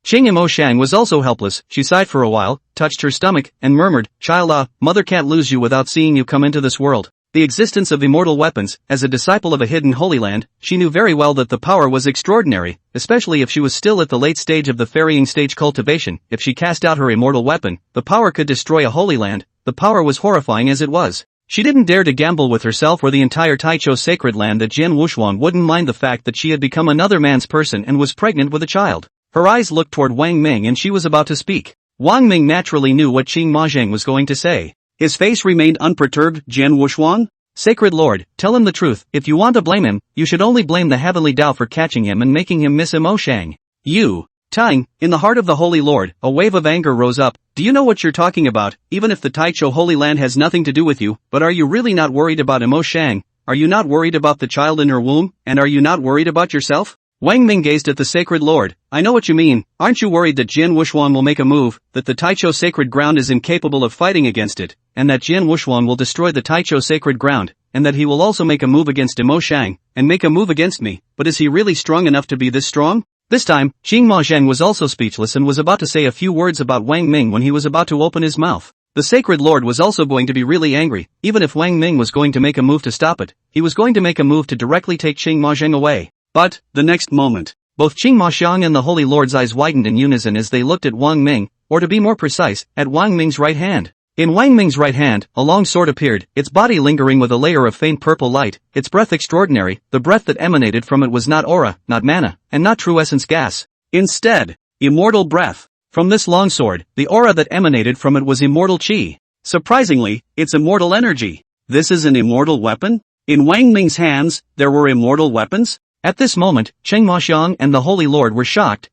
Qing Mo Shang was also helpless. She sighed for a while, touched her stomach, and murmured, Child, mother can't lose you without seeing you come into this world. The existence of immortal weapons, as a disciple of a hidden Holy Land, she knew very well that the power was extraordinary, especially if she was still at the late stage of the ferrying stage cultivation. If she cast out her immortal weapon, the power could destroy a Holy Land. The power was horrifying as it was. She didn't dare to gamble with herself or the entire Taichou sacred land that Jian Wuxuan wouldn't mind the fact that she had become another man's person and was pregnant with a child. Her eyes looked toward Wang Ming and she was about to speak. Wang Ming naturally knew what Qing Mahjong was going to say. His face remained unperturbed. Jian Wuxuan? Sacred Lord, tell him the truth. If you want to blame him, you should only blame the heavenly Tao for catching him and making him miss Mo Shang. You. Tying, in the heart of the Holy Lord, a wave of anger rose up. Do you know what you're talking about? Even if the Taichou Holy Land has nothing to do with you, but are you really not worried about Mo Shang? Are you not worried about the child in her womb? And are you not worried about yourself? Wang Ming gazed at the sacred lord. I know what you mean. Aren't you worried that Jian Wuxuan will make a move, that the Taichou sacred ground is incapable of fighting against it, and that Jian Wuxuan will destroy the Taichou sacred ground, and that he will also make a move against Mo Shang, and make a move against me? But is he really strong enough to be this strong? This time, Qing Mahjong was also speechless and was about to say a few words about Wang Ming when he was about to open his mouth. The sacred lord was also going to be really angry. Even if Wang Ming was going to make a move to stop it, he was going to make a move to directly take Qing Mahjong away. But, the next moment, both Qing Maxiang and the Holy Lord's eyes widened in unison as they looked at Wang Ming, or to be more precise, at Wang Ming's right hand. In Wang Ming's right hand, a long sword appeared, its body lingering with a layer of faint purple light, its breath extraordinary. The breath that emanated from it was not aura, not mana, and not true essence gas. Instead, immortal breath. From this long sword, the aura that emanated from it was immortal qi. Surprisingly, it's immortal energy. This is an immortal weapon? In Wang Ming's hands, there were immortal weapons? At this moment, Qing Maxiang and the Holy Lord were shocked,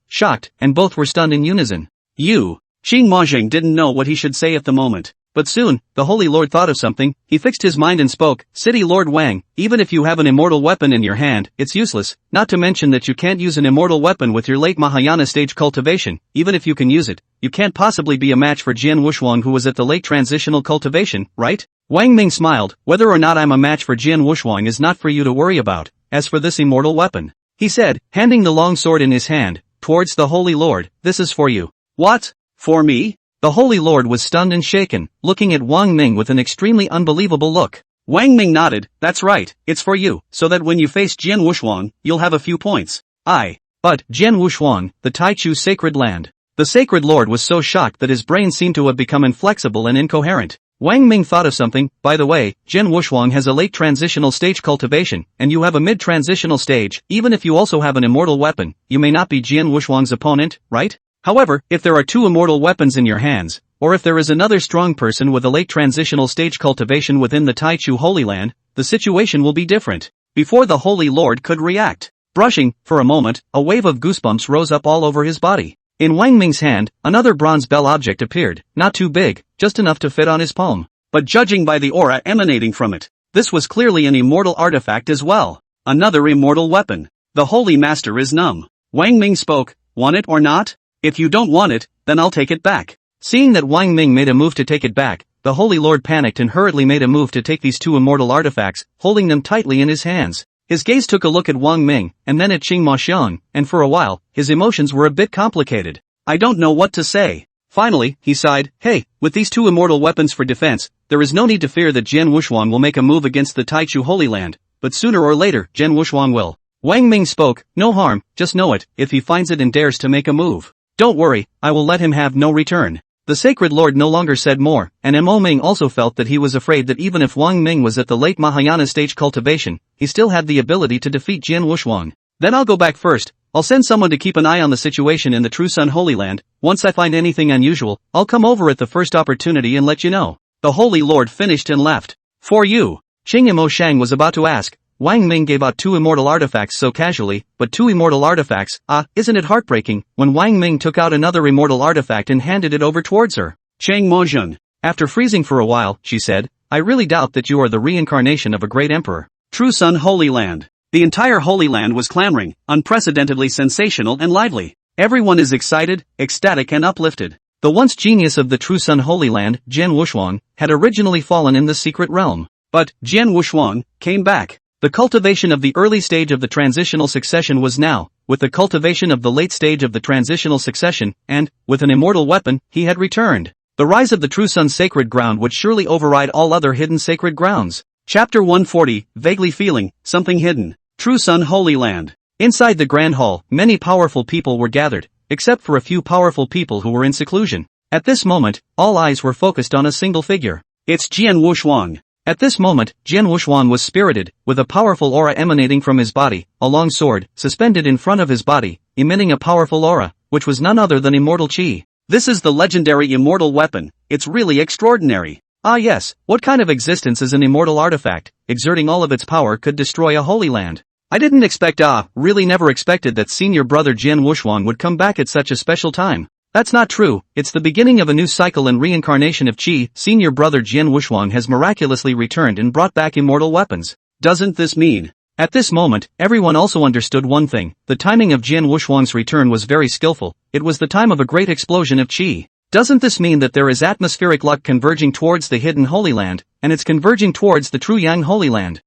and both were stunned in unison. You. Qing Mahjong didn't know what he should say at the moment. But soon, the Holy Lord thought of something. He fixed his mind and spoke. City Lord Wang, even if you have an immortal weapon in your hand, it's useless, not to mention that you can't use an immortal weapon with your late Mahayana stage cultivation. Even if you can use it, you can't possibly be a match for Jian Wuxuang who was at the late transitional cultivation, right? Wang Ming smiled. Whether or not I'm a match for Jian Wuxuang is not for you to worry about. As for this immortal weapon, he said, handing the long sword in his hand, towards the Holy Lord, this is for you. What? For me? The Holy Lord was stunned and shaken, looking at Wang Ming with an extremely unbelievable look. Wang Ming nodded. That's right, it's for you, so that when you face Jian Wuxuang, you'll have a few points. But, Jian Wuxuang, the Taichou sacred land. The sacred lord was so shocked that his brain seemed to have become inflexible and incoherent. Wang Ming thought of something. By the way, Jian Wuxuang has a late transitional stage cultivation, and you have a mid-transitional stage. Even if you also have an immortal weapon, you may not be Jian Wuxuang's opponent, right? However, if there are two immortal weapons in your hands, or if there is another strong person with a late transitional stage cultivation within the Taichou Holy Land, the situation will be different. Before the Holy Lord could react, brushing, for a moment, a wave of goosebumps rose up all over his body. In Wang Ming's hand, another bronze bell object appeared, not too big, just enough to fit on his palm. But judging by the aura emanating from it, this was clearly an immortal artifact as well. Another immortal weapon. The Holy Master is numb. Wang Ming spoke. Want it or not? If you don't want it, then I'll take it back. Seeing that Wang Ming made a move to take it back, the Holy Lord panicked and hurriedly made a move to take these two immortal artifacts, holding them tightly in his hands. His gaze took a look at Wang Ming, and then at Qing Maxiang, and for a while, his emotions were a bit complicated. I don't know what to say. Finally, he sighed. Hey, with these two immortal weapons for defense, there is no need to fear that Jian Wuxuang will make a move against the Taichou Holy Land, but sooner or later, Jian Wuxuang will. Wang Ming spoke. No harm, just know it, if he finds it and dares to make a move. Don't worry, I will let him have no return. The sacred lord no longer said more, and Mo Ming also felt that he was afraid that even if Wang Ming was at the late Mahayana stage cultivation, he still had the ability to defeat Jian Wuxuang. Then I'll go back first. I'll send someone to keep an eye on the situation in the True Sun Holy Land. Once I find anything unusual, I'll come over at the first opportunity and let you know. The Holy Lord finished and left. For you. Qing Imo Shang was about to ask. Wang Ming gave out 2 immortal artifacts so casually, but 2 immortal artifacts, isn't it heartbreaking, when Wang Ming took out another immortal artifact and handed it over towards her. Chang Mozheng. After freezing for a while, she said, I really doubt that you are the reincarnation of a great emperor. True Sun Holy Land. The entire Holy Land was clamoring, unprecedentedly sensational and lively. Everyone is excited, ecstatic and uplifted. The once genius of the True Sun Holy Land, Jian Wushuang, had originally fallen in the secret realm. But, Jian Wushuang, came back. The cultivation of the early stage of the transitional succession was now, with the cultivation of the late stage of the transitional succession, and, with an immortal weapon, he had returned. The rise of the True Sun sacred ground would surely override all other hidden sacred grounds. Chapter 140, vaguely feeling, something hidden. True Sun Holy Land. Inside the Grand Hall, many powerful people were gathered, except for a few powerful people who were in seclusion. At this moment, all eyes were focused on a single figure. It's Jian Wushuang. At this moment, Jian Wushuang was spirited, with a powerful aura emanating from his body, a long sword, suspended in front of his body, emitting a powerful aura, which was none other than immortal qi. This is the legendary immortal weapon, it's really extraordinary. Ah yes, what kind of existence is an immortal artifact, exerting all of its power could destroy a holy land. I didn't expect really never expected that senior brother Jian Wushuang would come back at such a special time. That's not true, it's the beginning of a new cycle and reincarnation of Qi. Senior brother Jian Wushuang has miraculously returned and brought back immortal weapons. Doesn't this mean? At this moment, everyone also understood one thing, the timing of Jian Wushuang's return was very skillful, it was the time of a great explosion of Qi. Doesn't this mean that there is atmospheric luck converging towards the hidden Holy Land, and it's converging towards the true Yang Holy Land?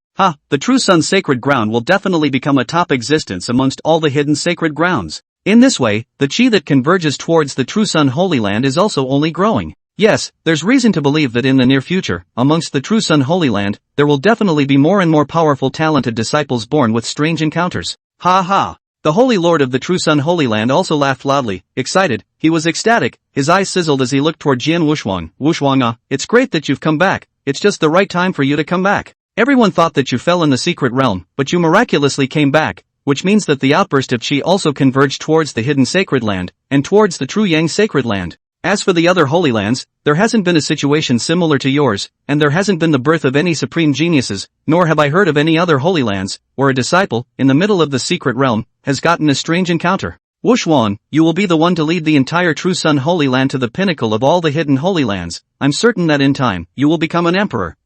The True Sun sacred ground will definitely become a top existence amongst all the hidden sacred grounds. In this way, the Qi that converges towards the True Sun Holy Land is also only growing. Yes, there's reason to believe that in the near future, amongst the True Sun Holy Land, there will definitely be more and more powerful talented disciples born with strange encounters. Ha ha! The Holy Lord of the True Sun Holy Land also laughed loudly, excited, he was ecstatic, his eyes sizzled as he looked toward Jian Wushuang. Wushuang, it's great that you've come back, it's just the right time for you to come back. Everyone thought that you fell in the secret realm, but you miraculously came back, which means that the outburst of Qi also converged towards the hidden sacred land, and towards the true Yang sacred land. As for the other holy lands, there hasn't been a situation similar to yours, and there hasn't been the birth of any supreme geniuses, nor have I heard of any other holy lands, where a disciple, in the middle of the secret realm, has gotten a strange encounter. Wushuang, you will be the one to lead the entire True Sun Holy Land to the pinnacle of all the hidden holy lands. I'm certain that in time, you will become an emperor.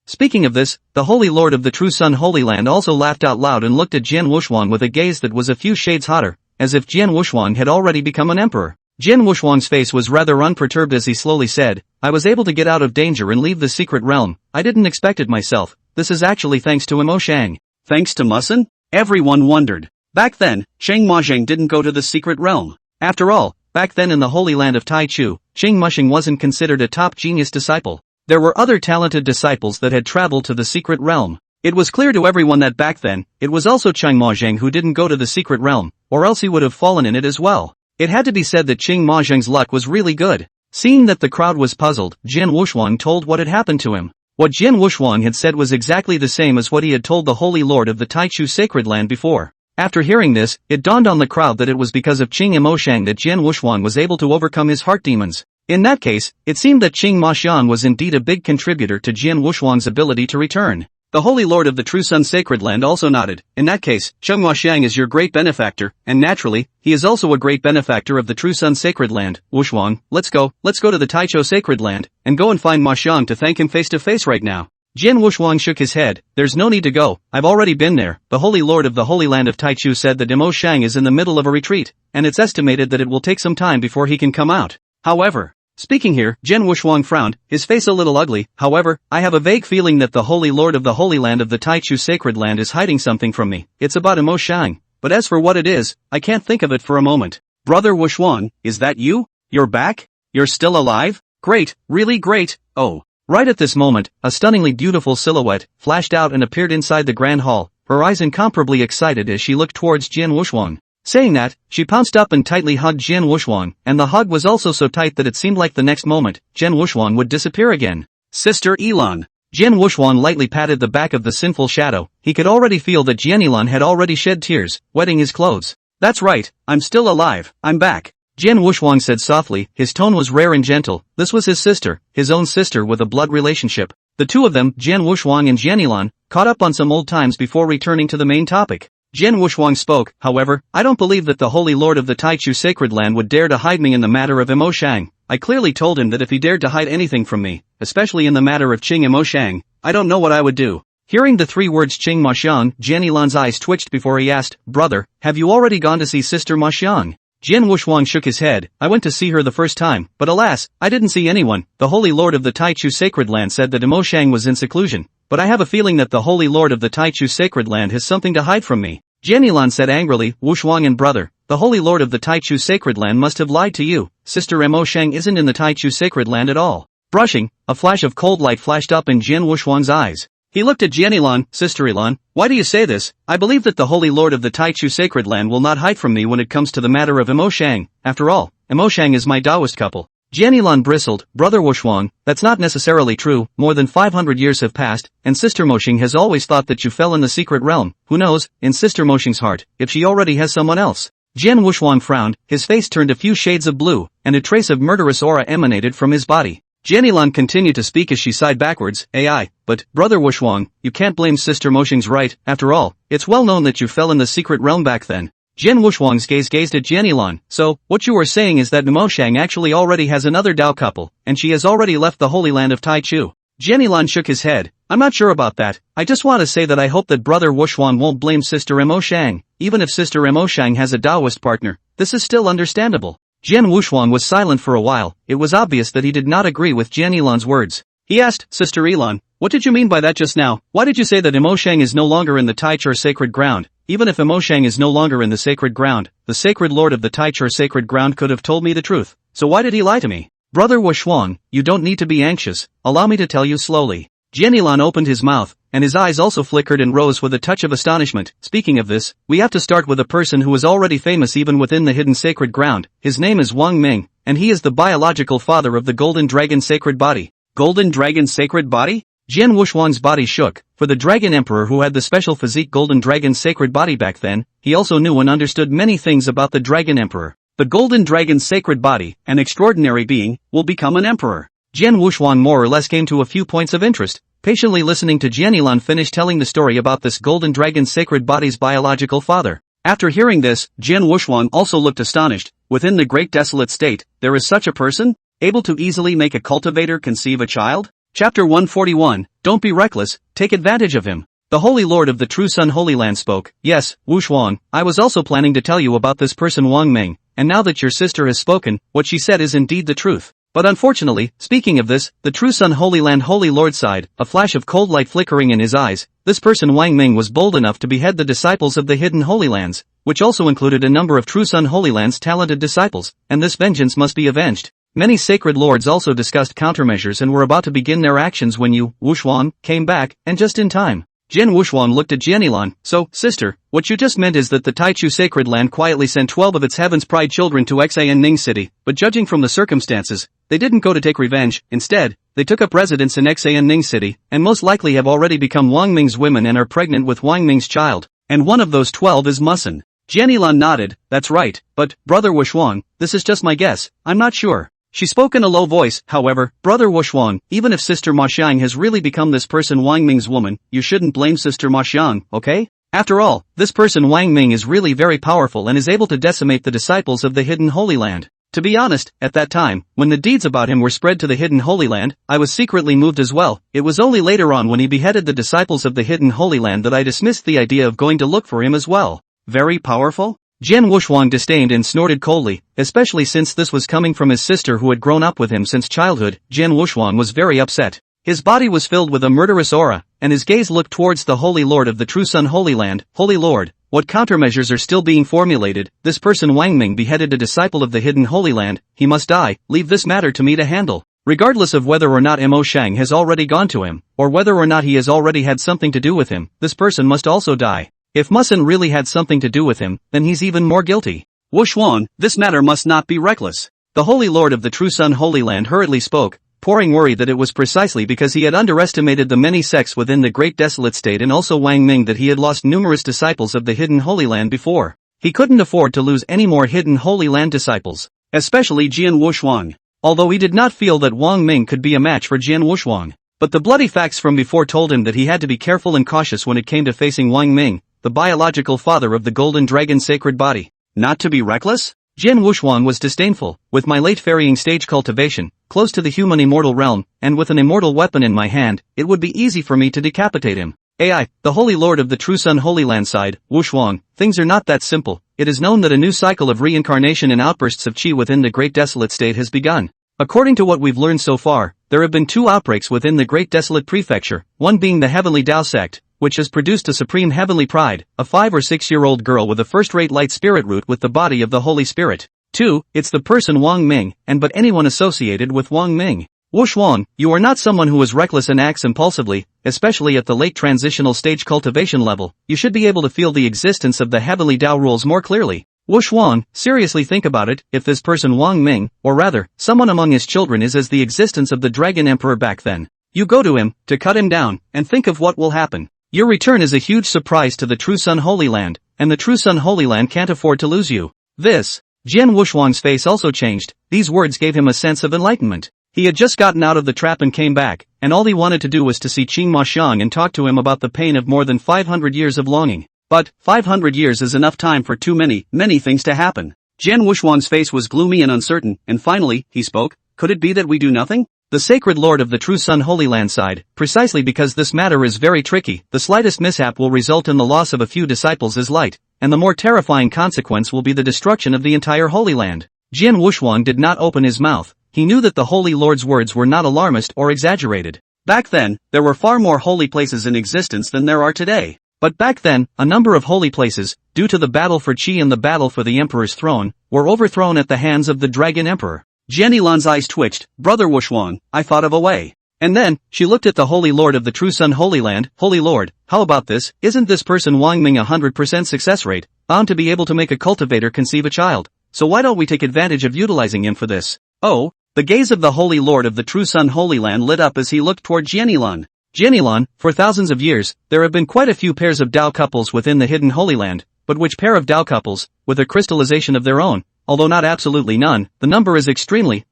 Speaking of this, the Holy Lord of the True Sun Holy Land also laughed out loud and looked at Jian Wushuang with a gaze that was a few shades hotter, as if Jian Wushuang had already become an emperor. Jian Wushuang's face was rather unperturbed as he slowly said, I was able to get out of danger and leave the secret realm, I didn't expect it myself, this is actually thanks to Imo Shang. Thanks to Musin? Everyone wondered. Back then, Shang Mozheng didn't go to the secret realm. After all, back then in the Holy Land of Taichu, Shang Mozheng wasn't considered a top genius disciple. There were other talented disciples that had traveled to the secret realm. It was clear to everyone that back then, it was also Shang Mozheng who didn't go to the secret realm, or else he would have fallen in it as well. It had to be said that Qing Mozheng's luck was really good. Seeing that the crowd was puzzled, Jian Wushuang told what had happened to him. What Jian Wushuang had said was exactly the same as what he had told the Holy Lord of the Taichu Sacred Land before. After hearing this, it dawned on the crowd that it was because of Qing Imo Shang that Jian Wushuang was able to overcome his heart demons. In that case, it seemed that Qing Mozheng was indeed a big contributor to Jian Wushuang's ability to return. The Holy Lord of the True Sun Sacred Land also nodded. In that case, Shang Mozheng is your great benefactor, and naturally, he is also a great benefactor of the True Sun Sacred Land. Wushuang, let's go to the Taichu Sacred Land, and go and find Mozheng to thank him face to face right now. Jian Wushuang shook his head, there's no need to go, I've already been there. The Holy Lord of the Holy Land of Taichu said that Imo Shang is in the middle of a retreat, and it's estimated that it will take some time before he can come out. However, speaking here, Jian Wushuang frowned, his face a little ugly. However, I have a vague feeling that the Holy Lord of the Holy Land of the Taichu Sacred Land is hiding something from me. It's about Imo Shang, but as for what it is, I can't think of it for a moment. Brother Wushuang, is that you? You're back? You're still alive? Great, really great. Oh. Right at this moment, a stunningly beautiful silhouette flashed out and appeared inside the Grand Hall, her eyes incomparably excited as she looked towards Jian Wushuang. Saying that, she pounced up and tightly hugged Jian Wushuang, and the hug was also so tight that it seemed like the next moment, Jian Wushuang would disappear again. Sister Elan. Jian Wushuang lightly patted the back of the sinful shadow. He could already feel that Jian Elan had already shed tears, wetting his clothes. That's right, I'm still alive, I'm back. Jian Wushuang said softly, his tone was rare and gentle. This was his sister, his own sister with a blood relationship. The two of them, Jian Wushuang and Jianilan, caught up on some old times before returning to the main topic. Jian Wushuang spoke, however, I don't believe that the Holy Lord of the Taichu Sacred Land would dare to hide me in the matter of Imo Shang. I clearly told him that if he dared to hide anything from me, especially in the matter of Qing Imo Shang, I don't know what I would do. Hearing the three words Qing Ma Xiang, Jianilan's eyes twitched before he asked, Brother, have you already gone to see Sister Ma Xiang? Jian Wushuang shook his head, I went to see her the first time, but alas, I didn't see anyone. The Holy Lord of the Taichu Sacred Land said that Imo Shang was in seclusion, but I have a feeling that the Holy Lord of the Taichu Sacred Land has something to hide from me. Jianilan said angrily, Wushuang and brother, the Holy Lord of the Taichu Sacred Land must have lied to you. Sister Imo Shang isn't in the Taichu Sacred Land at all. Brushing, a flash of cold light flashed up in Jian Wushuang's eyes. He looked at Jianilan, Sister Ilan, why do you say this? I believe that the Holy Lord of the Taichu Sacred Land will not hide from me when it comes to the matter of Imo Shang. After all, Imo Shang is my Taoist couple. Jianilan bristled, Brother Wushuang, that's not necessarily true. More than 500 years have passed, and Sister Moshing has always thought that you fell in the secret realm. Who knows, in Sister Moshing's heart, if she already has someone else. Jian Wushuang frowned, his face turned a few shades of blue, and a trace of murderous aura emanated from his body. Jianilan continued to speak as she sighed backwards, AI, but, Brother Wushuang, you can't blame Sister Moshing's right. After all, it's well known that you fell in the secret realm back then. Jian Wushuang's gaze gazed at Jianilan, so, what you are saying is that Imo Shang actually already has another Dao couple, and she has already left the Holy Land of Taichu. Jianilan shook his head, I'm not sure about that. I just want to say that I hope that Brother Wushuang won't blame Sister Imo Shang. Even if Sister Imo Shang has a Taoist partner, this is still understandable. Jian Wushuang was silent for a while. It was obvious that he did not agree with Jianilan's words. He asked, Sister Ilan, what did you mean by that just now? Why did you say that Imo Shang is no longer in the Taichur sacred ground? Even if Imo Shang is no longer in the sacred ground, the sacred lord of the Taichur sacred ground could have told me the truth. So why did he lie to me? Brother Wushuang, you don't need to be anxious. Allow me to tell you slowly. Jianilan opened his mouth, and his eyes also flickered and rose with a touch of astonishment. Speaking of this, we have to start with a person who is already famous even within the hidden sacred ground. His name is Wang Ming, and he is the biological father of the Golden Dragon Sacred Body. Golden Dragon Sacred Body? Jian Wushuang's body shook. For the Dragon Emperor who had the special physique Golden Dragon Sacred Body back then, he also knew and understood many things about the Dragon Emperor. The Golden Dragon Sacred Body, an extraordinary being, will become an emperor. Jian Wushuang more or less came to a few points of interest, patiently listening to Jianilan finish telling the story about this Golden Dragon Sacred Body's biological father. After hearing this, Jian Wushuang also looked astonished. Within the Great Desolate State, there is such a person? Able to easily make a cultivator conceive a child? Chapter 141, Don't be reckless, take advantage of him. The Holy Lord of the True Sun Holy Land spoke, Yes, Wushuang, I was also planning to tell you about this person Wang Ming, and now that your sister has spoken, what she said is indeed the truth. But unfortunately, speaking of this, the True Sun Holy Land Holy Lord sighed, a flash of cold light flickering in his eyes. This person Wang Ming was bold enough to behead the disciples of the hidden Holy Lands, which also included a number of True Sun Holy Land's talented disciples, and this vengeance must be avenged. Many sacred lords also discussed countermeasures and were about to begin their actions when you, Wushuang, came back, and just in time. Jian Wushuang looked at Jianilan, so, sister, what you just meant is that the Taichu Sacred Land quietly sent 12 of its Heaven's Pride children to Xian Ning City, but judging from the circumstances, they didn't go to take revenge. Instead, they took up residence in Xian Ning City, and most likely have already become Wang Ming's women and are pregnant with Wang Ming's child, and one of those 12 is Musin. Jianilan nodded, that's right, but, Brother Wushuang, this is just my guess, I'm not sure. She spoke in a low voice, however, Brother Wushuang, even if Sister Ma Xiang has really become this person Wang Ming's woman, you shouldn't blame Sister Ma Xiang, okay? After all, this person Wang Ming is really very powerful and is able to decimate the disciples of the hidden Holy Land. To be honest, at that time, when the deeds about him were spread to the hidden Holy Land, I was secretly moved as well. It was only later on when he beheaded the disciples of the hidden Holy Land that I dismissed the idea of going to look for him as well. Very powerful? Jian Wushuang disdained and snorted coldly, especially since this was coming from his sister who had grown up with him since childhood. Jian Wushuang was very upset. His body was filled with a murderous aura, and his gaze looked towards the Holy Lord of the True Sun Holy Land. Holy Lord, what countermeasures are still being formulated? This person Wang Ming beheaded a disciple of the hidden Holy Land. He must die. Leave this matter to me to handle. Regardless of whether or not Imo Shang has already gone to him, or whether or not he has already had something to do with him, this person must also die. If Musin really had something to do with him, then he's even more guilty. Wushuang, this matter must not be reckless. The Holy Lord of the True Sun Holy Land hurriedly spoke, pouring worry that it was precisely because he had underestimated the many sects within the Great Desolate State and also Wang Ming that he had lost numerous disciples of the hidden Holy Land before. He couldn't afford to lose any more hidden Holy Land disciples, especially Jian Wushuang. Although he did not feel that Wang Ming could be a match for Jian Wushuang. But the bloody facts from before told him that he had to be careful and cautious when it came to facing Wang Ming, the biological father of the golden dragon's sacred body. Not to be reckless? Jian Wuxuan was disdainful. With my late varying stage cultivation, close to the human immortal realm, and with an immortal weapon in my hand, it would be easy for me to decapitate him. AI, the Holy Lord of the True Sun Holy Land sighed, Wuxuan, things are not that simple. It is known that a new cycle of reincarnation and outbursts of qi within the Great Desolate State has begun. According to what we've learned so far, there have been 2 outbreaks within the Great Desolate Prefecture, one being the Heavenly Tao sect, which has produced a supreme heavenly pride, a 5 or 6-year-old girl with a first-rate light spirit root with the body of the Holy Spirit. 2, it's the person Wang Ming, and but anyone associated with Wang Ming. Wuxuan, you are not someone who is reckless and acts impulsively, especially at the late transitional stage cultivation level. You should be able to feel the existence of the heavenly Tao rules more clearly. Wuxuan, seriously think about it, if this person Wang Ming, or rather, someone among his children is as the existence of the Dragon Emperor back then. You go to him, to cut him down, and think of what will happen. Your return is a huge surprise to the True Sun Holy Land, and the True Sun Holy Land can't afford to lose you. This. Jian Wuxuan's face also changed. These words gave him a sense of enlightenment. He had just gotten out of the trap and came back, and all he wanted to do was to see Qing Ma Xiang and talk to him about the pain of more than 500 years of longing. But, 500 years is enough time for too many things to happen. Jian Wuxuan's face was gloomy and uncertain, and finally, he spoke, could it be that we do nothing? The sacred lord of the True Sun Holy Land sighed, precisely because this matter is very tricky, the slightest mishap will result in the loss of a few disciples as light, and the more terrifying consequence will be the destruction of the entire Holy Land. Jian Wuxuan did not open his mouth. He knew that the Holy Lord's words were not alarmist or exaggerated. Back then, there were far more holy places in existence than there are today. But back then, a number of holy places, due to the battle for Qi and the battle for the Emperor's throne, were overthrown at the hands of the Dragon Emperor. Jian Yilan's eyes twitched. Brother Wuxuan, I thought of a way. And then, she looked at the Holy Lord of the True Sun Holy Land. Holy Lord, how about this? Isn't this person Wang Ming 100% success rate, bound to be able to make a cultivator conceive a child? So why don't we take advantage of utilizing him for this? Oh, the gaze of the Holy Lord of the True Sun Holy Land lit up as he looked toward Jian Yilan. Jian Yilan, for thousands of years, there have been quite a few pairs of Dao couples within the hidden Holy Land, but which pair of Dao couples, with a crystallization of their own, although not absolutely none, the number is extremely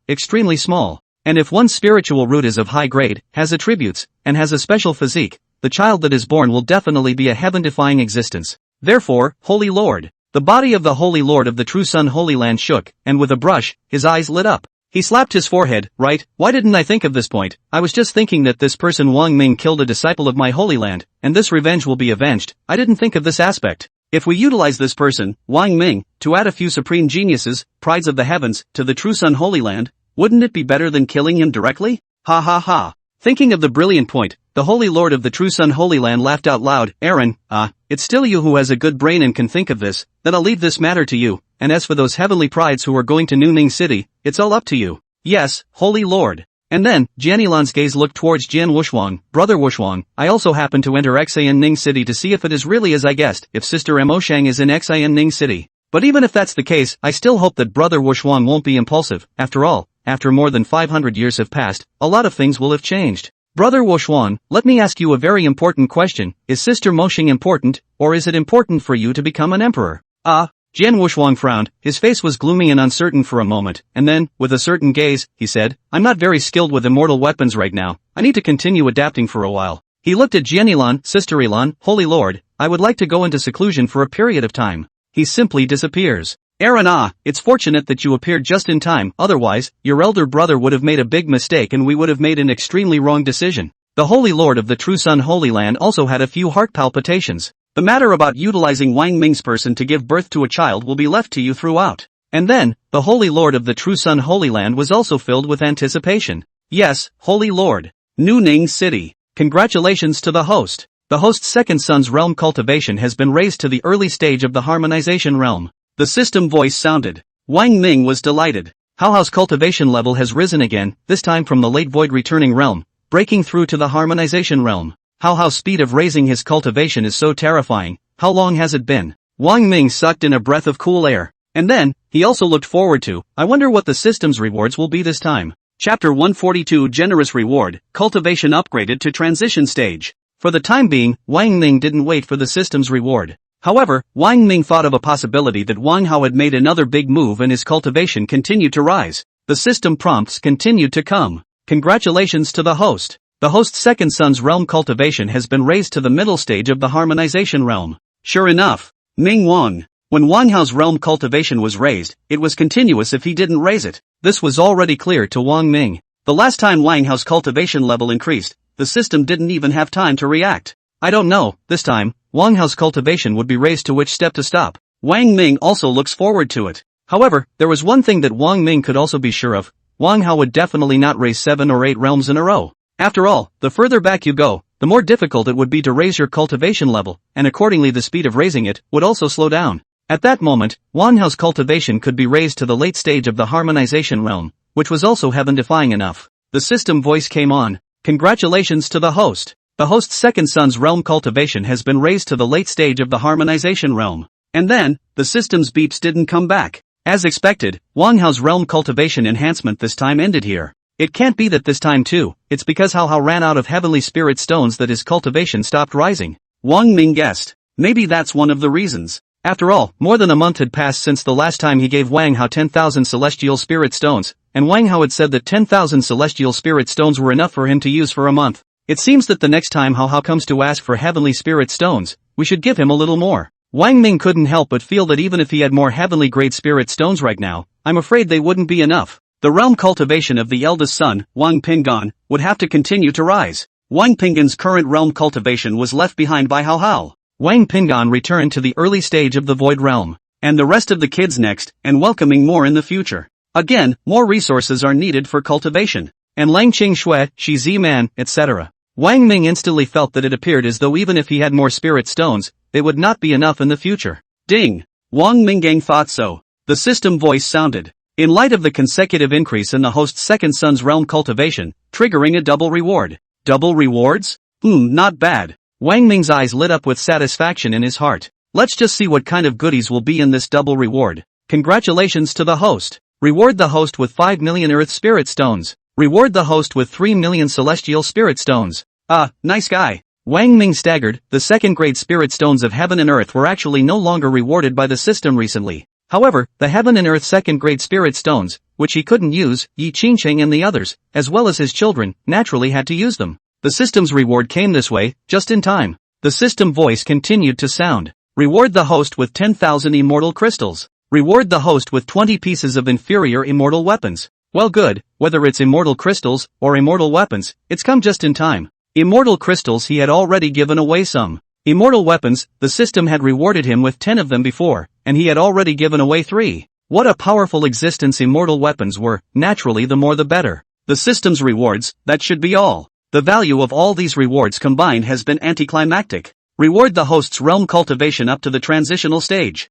small. And if one's spiritual root is of high grade, has attributes, and has a special physique, the child that is born will definitely be a heaven-defying existence. Therefore, Holy Lord. The body of the Holy Lord of the True Sun Holy Land shook, and with a brush, his eyes lit up. He slapped his forehead. Right, why didn't I think of this point? I was just thinking that this person Wang Ming killed a disciple of my Holy Land, and this revenge will be avenged. I didn't think of this aspect. If we utilize this person, Wang Ming, to add a few supreme geniuses, prides of the heavens, to the True Sun Holy Land, wouldn't it be better than killing him directly? Ha ha ha. Thinking of the brilliant point, the Holy Lord of the True Sun Holy Land laughed out loud. Aaron, it's still you who has a good brain and can think of this, then I'll leave this matter to you, and as for those heavenly prides who are going to New Ning City, it's all up to you. Yes, Holy Lord. And then, Jian Yilan's gaze looked towards Jian Wuxuan. Brother Wuxuan, I also happen to enter Xian Ning City to see if it is really as I guessed, if Sister Mo Shang is in Xian Ning City. But even if that's the case, I still hope that Brother Wuxuan won't be impulsive. After all, after more than 500 years have passed, a lot of things will have changed. Brother Wuxuan, let me ask you a very important question. Is Sister Mo Shang important, or is it important for you to become an emperor? Jian Wuxuan frowned. His face was gloomy and uncertain for a moment, and then, with a certain gaze, he said, I'm not very skilled with immortal weapons right now. I need to continue adapting for a while. He looked at Jian Yilan. Sister Yilan, Holy Lord, I would like to go into seclusion for a period of time. He simply disappears. Aaron, it's fortunate that you appeared just in time, otherwise, your elder brother would have made a big mistake and we would have made an extremely wrong decision. The Holy Lord of the True Sun Holy Land also had a few heart palpitations. The matter about utilizing Wang Ming's person to give birth to a child will be left to you throughout. And then, the Holy Lord of the True Sun Holy Land was also filled with anticipation. Yes, Holy Lord. New Ning City. Congratulations to the host. The host's second son's realm cultivation has been raised to the early stage of the harmonization realm. The system voice sounded. Wang Ming was delighted. How's cultivation level has risen again, this time from the late void returning realm, breaking through to the harmonization realm. How's speed of raising his cultivation is so terrifying. How long has it been? Wang Ming sucked in a breath of cool air. And then, he also looked forward to, I wonder what the system's rewards will be this time. Chapter 142 Generous Reward, Cultivation upgraded to Transition Stage. For the time being, Wang Ming didn't wait for the system's reward. However, Wang Ming thought of a possibility that Wang Hao had made another big move and his cultivation continued to rise. The system prompts continued to come. Congratulations to the host. The host's second son's realm cultivation has been raised to the middle stage of the harmonization realm. Sure enough, Ming Wang. When Wang Hao's realm cultivation was raised, it was continuous if he didn't raise it. This was already clear to Wang Ming. The last time Wang Hao's cultivation level increased, the system didn't even have time to react. I don't know, this time, Wang Hao's cultivation would be raised to which step to stop. Wang Ming also looks forward to it. However, there was one thing that Wang Ming could also be sure of: Wang Hao would definitely not raise 7 or 8 realms in a row. After all, the further back you go, the more difficult it would be to raise your cultivation level, and accordingly the speed of raising it would also slow down. At that moment, Wang Hao's cultivation could be raised to the late stage of the harmonization realm, which was also heaven-defying enough. The system voice came on. Congratulations to the host. The host's second son's realm cultivation has been raised to the late stage of the harmonization realm. And then, the system's beeps didn't come back. As expected, Wang Hao's realm cultivation enhancement this time ended here. It can't be that this time too, it's because Hao ran out of heavenly spirit stones that his cultivation stopped rising. Wang Ming guessed. Maybe that's one of the reasons. After all, more than a month had passed since the last time he gave Wang Hao 10,000 celestial spirit stones, and Wang Hao had said that 10,000 celestial spirit stones were enough for him to use for a month. It seems that the next time Hao comes to ask for heavenly spirit stones, we should give him a little more. Wang Ming couldn't help but feel that even if he had more heavenly grade spirit stones right now, I'm afraid they wouldn't be enough. The realm cultivation of the eldest son, Wang Pinggan, would have to continue to rise. Wang Pinggan's current realm cultivation was left behind by Hao. Wang Pinggan returned to the early stage of the void realm, and the rest of the kids next, and welcoming more in the future. Again, more resources are needed for cultivation. And Lang Qing Shui, Shi Ziman, etc. Wang Ming instantly felt that it appeared as though even if he had more spirit stones, they would not be enough in the future. Ding! Wang Minggang thought so. The system voice sounded. In light of the consecutive increase in the host's second son's realm cultivation, triggering a double reward. Double rewards? Not bad. Wang Ming's eyes lit up with satisfaction in his heart. Let's just see what kind of goodies will be in this double reward. Congratulations to the host. Reward the host with 5 million earth spirit stones. Reward the host with 3 million celestial spirit stones. Nice guy. Wang Ming staggered. The second grade spirit stones of heaven and earth were actually no longer rewarded by the system recently. However, the heaven and earth second grade spirit stones, which he couldn't use, Yi Qingqing and the others, as well as his children, naturally had to use them. The system's reward came this way, just in time. The system voice continued to sound. Reward the host with 10,000 immortal crystals. Reward the host with 20 pieces of inferior immortal weapons. Well good, whether it's immortal crystals or immortal weapons, it's come just in time. Immortal crystals he had already given away some. Immortal weapons, the system had rewarded him with 10 of them before, and he had already given away 3. What a powerful existence immortal weapons were, naturally the more the better. The system's rewards, that should be all. The value of all these rewards combined has been anticlimactic. Reward the host's realm cultivation up to the transitional stage.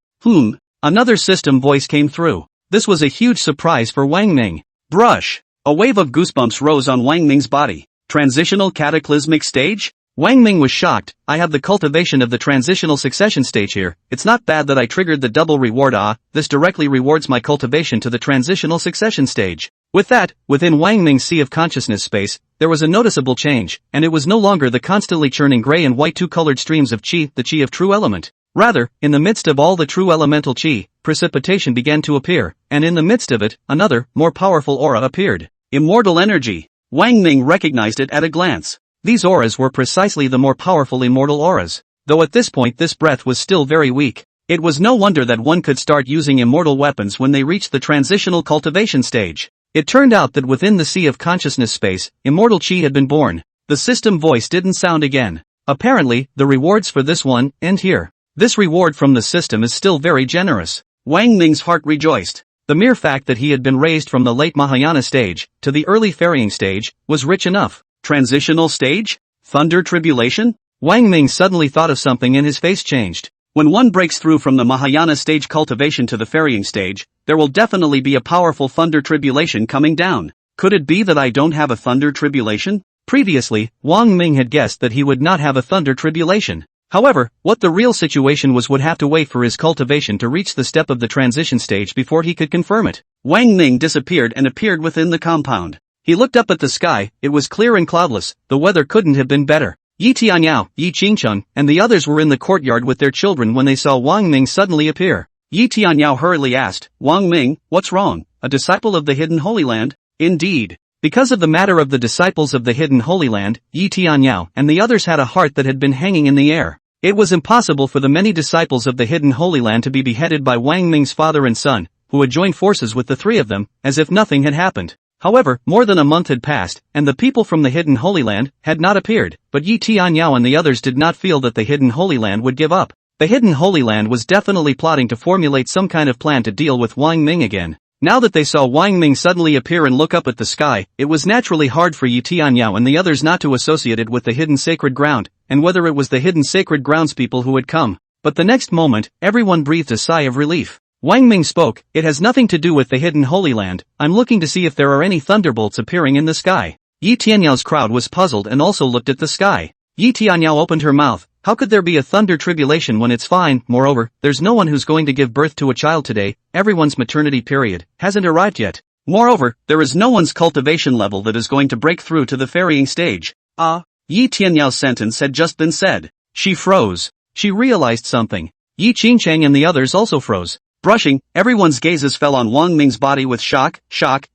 Another system voice came through. This was a huge surprise for Wang Ming. Brush. A wave of goosebumps rose on Wang Ming's body. Transitional cataclysmic stage? Wang Ming was shocked. I have the cultivation of the transitional succession stage here. It's not bad that I triggered the double reward. This directly rewards my cultivation to the transitional succession stage. With that, within Wang Ming's sea of consciousness space, there was a noticeable change, and it was no longer the constantly churning gray and white two-colored streams of qi, the qi of true element. Rather, in the midst of all the true elemental qi, precipitation began to appear, and in the midst of it, another, more powerful aura appeared. Immortal energy. Wang Ming recognized it at a glance. These auras were precisely the more powerful immortal auras. Though at this point this breath was still very weak. It was no wonder that one could start using immortal weapons when they reached the transitional cultivation stage. It turned out that within the sea of consciousness space, immortal qi had been born. The system voice didn't sound again. Apparently, the rewards for this one end here. This reward from the system is still very generous. Wang Ming's heart rejoiced. The mere fact that he had been raised from the late Mahayana stage to the early ferrying stage was rich enough. Transitional stage? Thunder tribulation? Wang Ming suddenly thought of something and his face changed. When one breaks through from the Mahayana stage cultivation to the ferrying stage, there will definitely be a powerful thunder tribulation coming down. Could it be that I don't have a thunder tribulation? Previously, Wang Ming had guessed that he would not have a thunder tribulation. However, what the real situation was would have to wait for his cultivation to reach the step of the transition stage before he could confirm it. Wang Ming disappeared and appeared within the compound. He looked up at the sky. It was clear and cloudless. The weather couldn't have been better. Yi Tianyao, Yi Qingcheng, and the others were in the courtyard with their children when they saw Wang Ming suddenly appear. Yi Tianyao hurriedly asked, Wang Ming, what's wrong? A disciple of the hidden Holy Land? Indeed. Because of the matter of the disciples of the hidden Holy Land, Yi Tianyao and the others had a heart that had been hanging in the air. It was impossible for the many disciples of the hidden Holy Land to be beheaded by Wang Ming's father and son, who had joined forces with the three of them, as if nothing had happened. However, more than a month had passed, and the people from the hidden Holy Land had not appeared, but Yi Tianyao and the others did not feel that the hidden Holy Land would give up. The hidden Holy Land was definitely plotting to formulate some kind of plan to deal with Wang Ming again. Now that they saw Wang Ming suddenly appear and look up at the sky, it was naturally hard for Yi Tianyao and the others not to associate it with the hidden sacred ground, and whether it was the hidden sacred grounds people who had come. But the next moment, everyone breathed a sigh of relief. Wang Ming spoke, "It has nothing to do with the hidden Holy Land, I'm looking to see if there are any thunderbolts appearing in the sky." Yi Tianyao's crowd was puzzled and also looked at the sky. Yi Tianyao opened her mouth. How could there be a thunder tribulation when it's fine? Moreover, there's no one who's going to give birth to a child today, everyone's maternity period hasn't arrived yet. Moreover, there is no one's cultivation level that is going to break through to the ferrying stage. Yi Tianyao's sentence had just been said. She froze. She realized something. Yi Qingcheng and the others also froze. Brushing, everyone's gazes fell on Wang Ming's body with shock,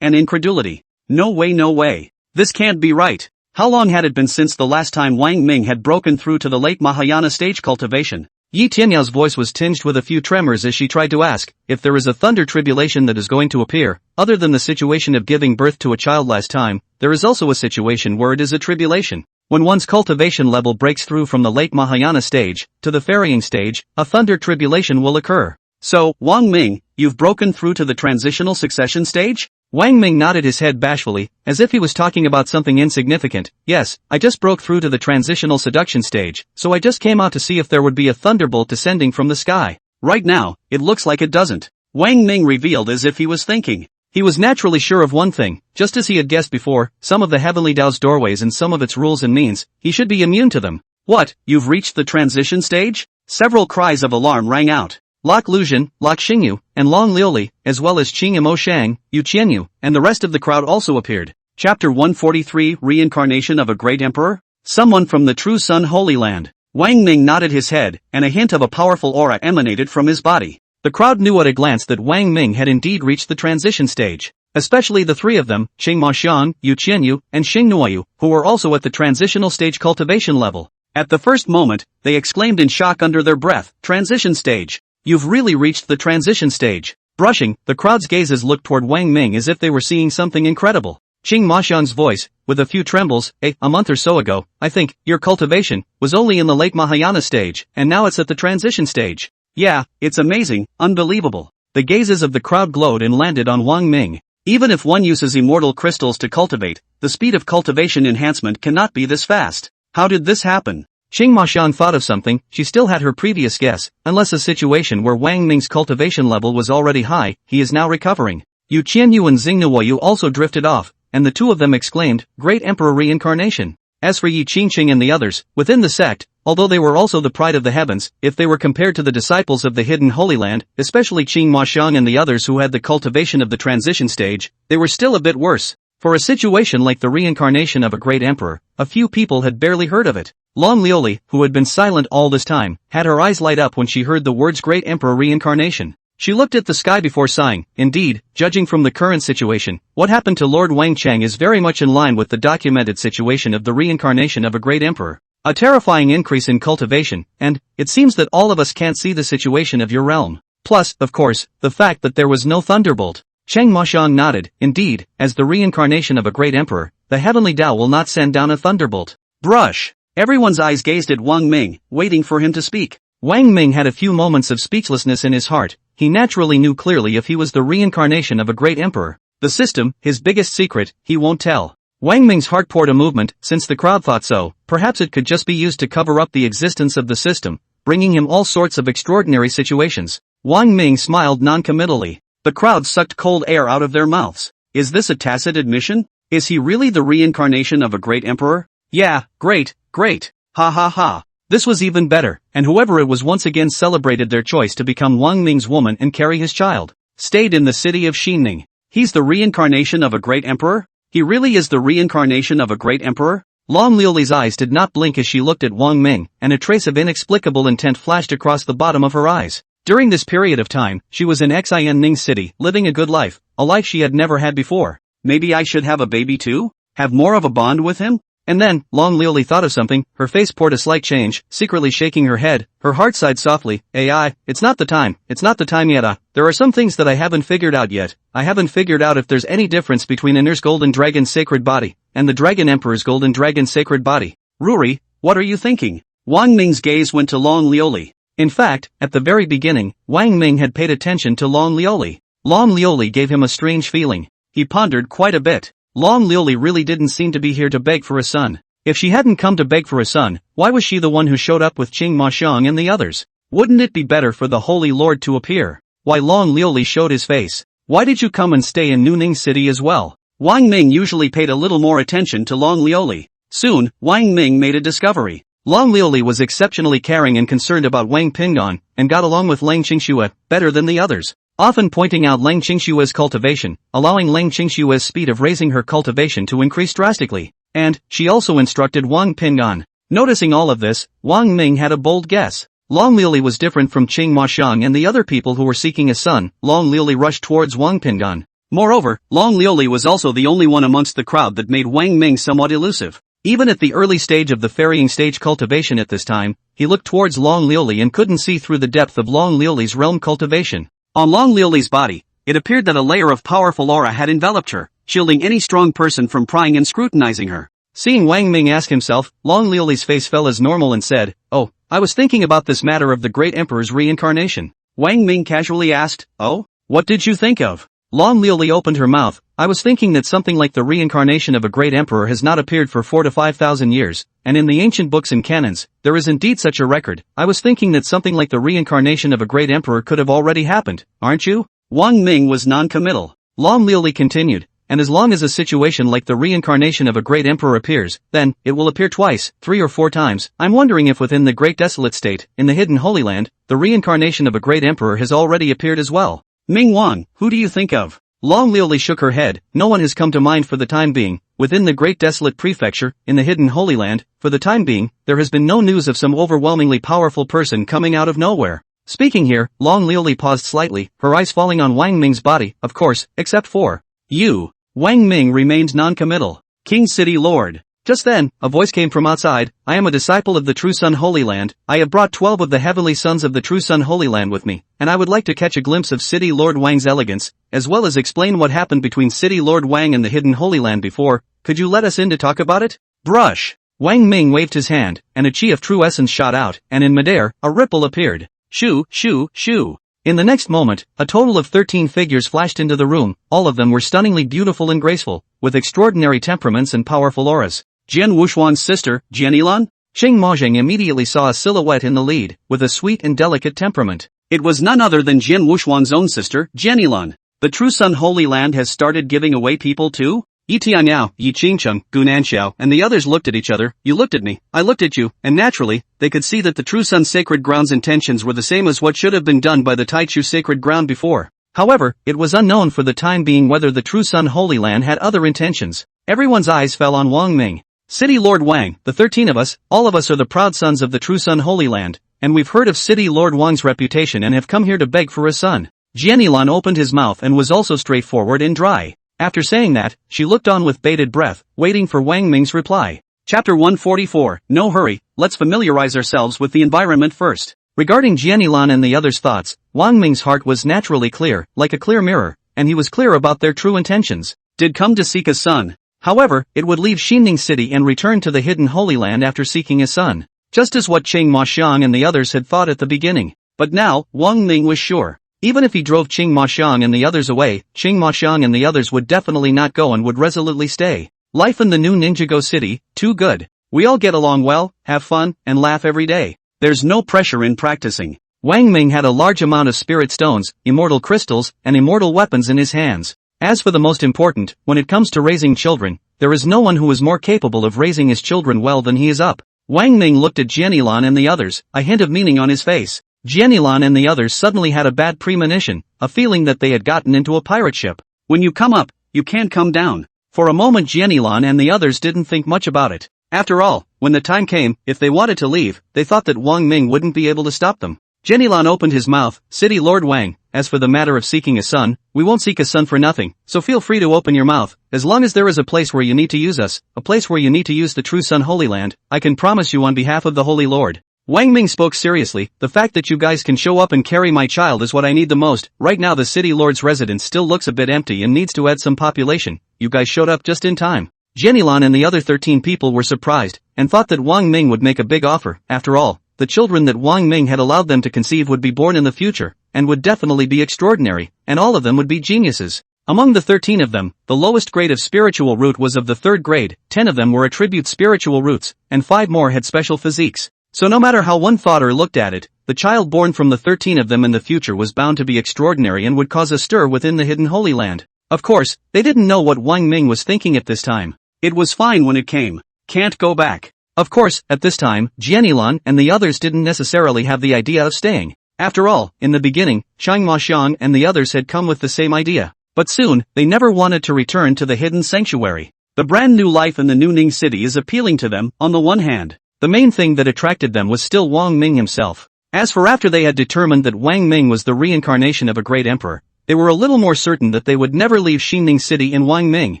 and incredulity. No way. This can't be right. How long had it been since the last time Wang Ming had broken through to the late Mahayana stage cultivation? Yi Tianyao's voice was tinged with a few tremors as she tried to ask, if there is a thunder tribulation that is going to appear, other than the situation of giving birth to a child last time, there is also a situation where it is a tribulation. When one's cultivation level breaks through from the late Mahayana stage to the ferrying stage, a thunder tribulation will occur. So, Wang Ming, you've broken through to the transitional succession stage? Wang Ming nodded his head bashfully, as if he was talking about something insignificant. Yes, I just broke through to the transitional seduction stage, so I just came out to see if there would be a thunderbolt descending from the sky. Right now, it looks like it doesn't. Wang Ming revealed as if he was thinking. He was naturally sure of one thing, just as he had guessed before, some of the heavenly Tao's doorways and some of its rules and means, he should be immune to them. What, you've reached the transition stage? Several cries of alarm rang out. Lok Luzhen, Lok Xingyu, and Long Liuli, as well as Qing Imo Shang, Yu Qianyu, and the rest of the crowd also appeared. Chapter 143 Reincarnation of a Great Emperor? Someone from the True Sun Holy Land. Wang Ming nodded his head, and a hint of a powerful aura emanated from his body. The crowd knew at a glance that Wang Ming had indeed reached the transition stage. Especially the three of them, Qing Maxiang, Yu Qianyu, and Xing Nuoyu, who were also at the transitional stage cultivation level. At the first moment, they exclaimed in shock under their breath, transition stage. You've really reached the transition stage. Brushing, the crowd's gazes looked toward Wang Ming as if they were seeing something incredible. Qing Maxiang's voice, with a few trembles, a month or so ago, I think, your cultivation, was only in the late Mahayana stage, and now it's at the transition stage. Yeah, it's amazing, unbelievable. The gazes of the crowd glowed and landed on Wang Ming. Even if one uses immortal crystals to cultivate, the speed of cultivation enhancement cannot be this fast. How did this happen? Qing Maxiang thought of something. She still had her previous guess, unless a situation where Wang Ming's cultivation level was already high, he is now recovering. Yu Qianyu and Xing Nuoyu also drifted off, and the two of them exclaimed, Great Emperor Reincarnation. As for Yi Qingqing and the others, within the sect, although they were also the pride of the heavens, if they were compared to the disciples of the hidden Holy Land, especially Qing Maxiang and the others who had the cultivation of the transition stage, they were still a bit worse. For a situation like the reincarnation of a great emperor, a few people had barely heard of it. Long Liuli, who had been silent all this time, had her eyes light up when she heard the words Great Emperor Reincarnation. She looked at the sky before sighing. Indeed, judging from the current situation, what happened to Lord Wang Chang is very much in line with the documented situation of the reincarnation of a great emperor. A terrifying increase in cultivation, and it seems that all of us can't see the situation of your realm. Plus, of course, the fact that there was no thunderbolt. Cheng Maxiang nodded. Indeed, as the reincarnation of a great emperor, the heavenly Tao will not send down a thunderbolt. Brush. Everyone's eyes gazed at Wang Ming, waiting for him to speak. Wang Ming had a few moments of speechlessness in his heart. He naturally knew clearly if he was the reincarnation of a great emperor. The system, his biggest secret, he won't tell. Wang Ming's heart poured a movement. Since the crowd thought so, perhaps it could just be used to cover up the existence of the system, bringing him all sorts of extraordinary situations. Wang Ming smiled non-committally. The crowd sucked cold air out of their mouths. Is this a tacit admission? Is he really the reincarnation of a great emperor? Yeah, great. Ha ha ha. This was even better, and whoever it was once again celebrated their choice to become Wang Ming's woman and carry his child. Stayed in the city of Xining. He's the reincarnation of a great emperor? He really is the reincarnation of a great emperor? Long Liuli's eyes did not blink as she looked at Wang Ming, and a trace of inexplicable intent flashed across the bottom of her eyes. During this period of time, she was in Xining City, living a good life, a life she had never had before. maybe I should have a baby too? Have more of a bond with him? And then, Long Liuli thought of something, her face poured a slight change, secretly shaking her head, her heart sighed softly, it's not the time yet. There are some things that I haven't figured out yet. I haven't figured out if there's any difference between Inner's golden dragon sacred body, and the dragon emperor's golden dragon sacred body. Ruri, what are you thinking? Wang Ming's gaze went to Long Liuli. In fact, at the very beginning, Wang Ming had paid attention to Long Liuli. Long Liuli gave him a strange feeling. He pondered quite a bit. Long Liuli really didn't seem to be here to beg for a son. If she hadn't come to beg for a son, why was she the one who showed up with Qing Ma Xiang and the others? Wouldn't it be better for the Holy Lord to appear? Why Long Liuli showed his face. Why did you come and stay in Nuning City as well? Wang Ming usually paid a little more attention to Long Liuli. Soon, Wang Ming made a discovery. Long Liuli was exceptionally caring and concerned about Wang Pinggan, and got along with Lang Qingxue better than the others, often pointing out Lang Qingxue's cultivation, allowing Lang Qingxue's speed of raising her cultivation to increase drastically. And, she also instructed Wang Pinggan. Noticing all of this, Wang Ming had a bold guess. Long Liuli was different from Qing Ma Xiang and the other people who were seeking a son. Long Liuli rushed towards Wang Pinggan. Moreover, Long Liuli was also the only one amongst the crowd that made Wang Ming somewhat elusive. Even at the early stage of the ferrying stage cultivation at this time, he looked towards Long Liuli and couldn't see through the depth of Long Liuli's realm cultivation. On Long Liuli's body, it appeared that a layer of powerful aura had enveloped her, shielding any strong person from prying and scrutinizing her. Seeing Wang Ming ask himself, Long Liuli's face fell as normal and said, "Oh, I was thinking about this matter of the great emperor's reincarnation." Wang Ming casually asked, "Oh? What did you think of?" Long Liuli opened her mouth. "I was thinking that something like the reincarnation of a great emperor has not appeared for 4 to 5,000 years, and in the ancient books and canons, there is indeed such a record. I was thinking that something like the reincarnation of a great emperor could have already happened, aren't you?" Wang Ming was non-committal. Long Liuli continued, "And as long as a situation like the reincarnation of a great emperor appears, then, it will appear twice, 3 or 4 times. I'm wondering if within the Great Desolate State, in the Hidden Holy Land, the reincarnation of a great emperor has already appeared as well." Ming Wang, who do you think of? Long Liuli shook her head. "No one has come to mind for the time being. Within the Great Desolate Prefecture, in the Hidden Holy Land, for the time being, there has been no news of some overwhelmingly powerful person coming out of nowhere." Speaking here, Long Liuli paused slightly, her eyes falling on Wang Ming's body, of course, except for you. Wang Ming remained non-committal. "King City Lord." Just then, a voice came from outside. "I am a disciple of the True Sun Holy Land. I have brought 12 of the heavenly sons of the True Sun Holy Land with me, and I would like to catch a glimpse of City Lord Wang's elegance, as well as explain what happened between City Lord Wang and the Hidden Holy Land before. Could you let us in to talk about it?" Brush! Wang Ming waved his hand, and a chi of true essence shot out, and in midair, a ripple appeared. Shoo, shoo, shoo. In the next moment, a total of 13 figures flashed into the room. All of them were stunningly beautiful and graceful, with extraordinary temperaments and powerful auras. Jian Wuxuan's sister, Jian Yilan? Xing Maozheng immediately saw a silhouette in the lead, with a sweet and delicate temperament. It was none other than Jian Wuxuan's own sister, Jian Yilan. The True Sun Holy Land has started giving away people too? Yi Tianyao, Yi Qingcheng, Gu Nanxiao, and the others looked at each other. You looked at me, I looked at you, and naturally, they could see that the True Sun Sacred Ground's intentions were the same as what should have been done by the Taichu Sacred Ground before. However, it was unknown for the time being whether the True Sun Holy Land had other intentions. Everyone's eyes fell on Wang Ming. "City Lord Wang, the 13 of us, all of us are the proud sons of the True Sun Holy Land, and we've heard of City Lord Wang's reputation and have come here to beg for a son." Jian Yilan opened his mouth and was also straightforward and dry. After saying that, she looked on with bated breath, waiting for Wang Ming's reply. Chapter 144, No hurry, let's familiarize ourselves with the environment first. Regarding Jian Yilan and the others' thoughts, Wang Ming's heart was naturally clear, like a clear mirror, and he was clear about their true intentions. Did come to seek a son. However, it would leave Xinning City and return to the Hidden Holy Land after seeking a son. Just as what Qing Ma Xiang and the others had thought at the beginning. But now, Wang Ming was sure. Even if he drove Qing Ma Xiang and the others away, Qing Ma Xiang and the others would definitely not go and would resolutely stay. Life in the new Ninjago City, too good. We all get along well, have fun, and laugh every day. There's no pressure in practicing. Wang Ming had a large amount of spirit stones, immortal crystals, and immortal weapons in his hands. As for the most important, when it comes to raising children, there is no one who is more capable of raising his children well than he is up. Wang Ming looked at Jian Yilan and the others, a hint of meaning on his face. Jian Yilan and the others suddenly had a bad premonition, a feeling that they had gotten into a pirate ship. When you come up, you can't come down. For a moment Jian Yilan and the others didn't think much about it. After all, when the time came, if they wanted to leave, they thought that Wang Ming wouldn't be able to stop them. Jian Yilan opened his mouth. "City Lord Wang, as for the matter of seeking a son, we won't seek a son for nothing, so feel free to open your mouth, as long as there is a place where you need to use us, a place where you need to use the true Sun Holy Land, I can promise you on behalf of the Holy Lord. Wang Ming spoke seriously, the fact that you guys can show up and carry my child is what I need the most. Right now the city lord's residence still looks a bit empty and needs to add some population. You guys showed up just in time. Jianyilan and the other 13 people were surprised, and thought that Wang Ming would make a big offer. After all, the children that Wang Ming had allowed them to conceive would be born in the future, and would definitely be extraordinary, and all of them would be geniuses. Among the 13 of them, the lowest grade of spiritual root was of the 3rd grade, 10 of them were attribute spiritual roots, and 5 more had special physiques. So no matter how one thought or looked at it, the child born from the 13 of them in the future was bound to be extraordinary and would cause a stir within the hidden Holy Land. Of course, they didn't know what Wang Ming was thinking at this time. It was fine when it came. Can't go back. Of course, at this time, Jianyilan and the others didn't necessarily have the idea of staying. After all, in the beginning, Shang Ma Xiang and the others had come with the same idea. But soon, they never wanted to return to the hidden sanctuary. The brand new life in the New Ning city is appealing to them, on the one hand. The main thing that attracted them was still Wang Ming himself. As for after they had determined that Wang Ming was the reincarnation of a great emperor, they were a little more certain that they would never leave Xingning city in Wang Ming.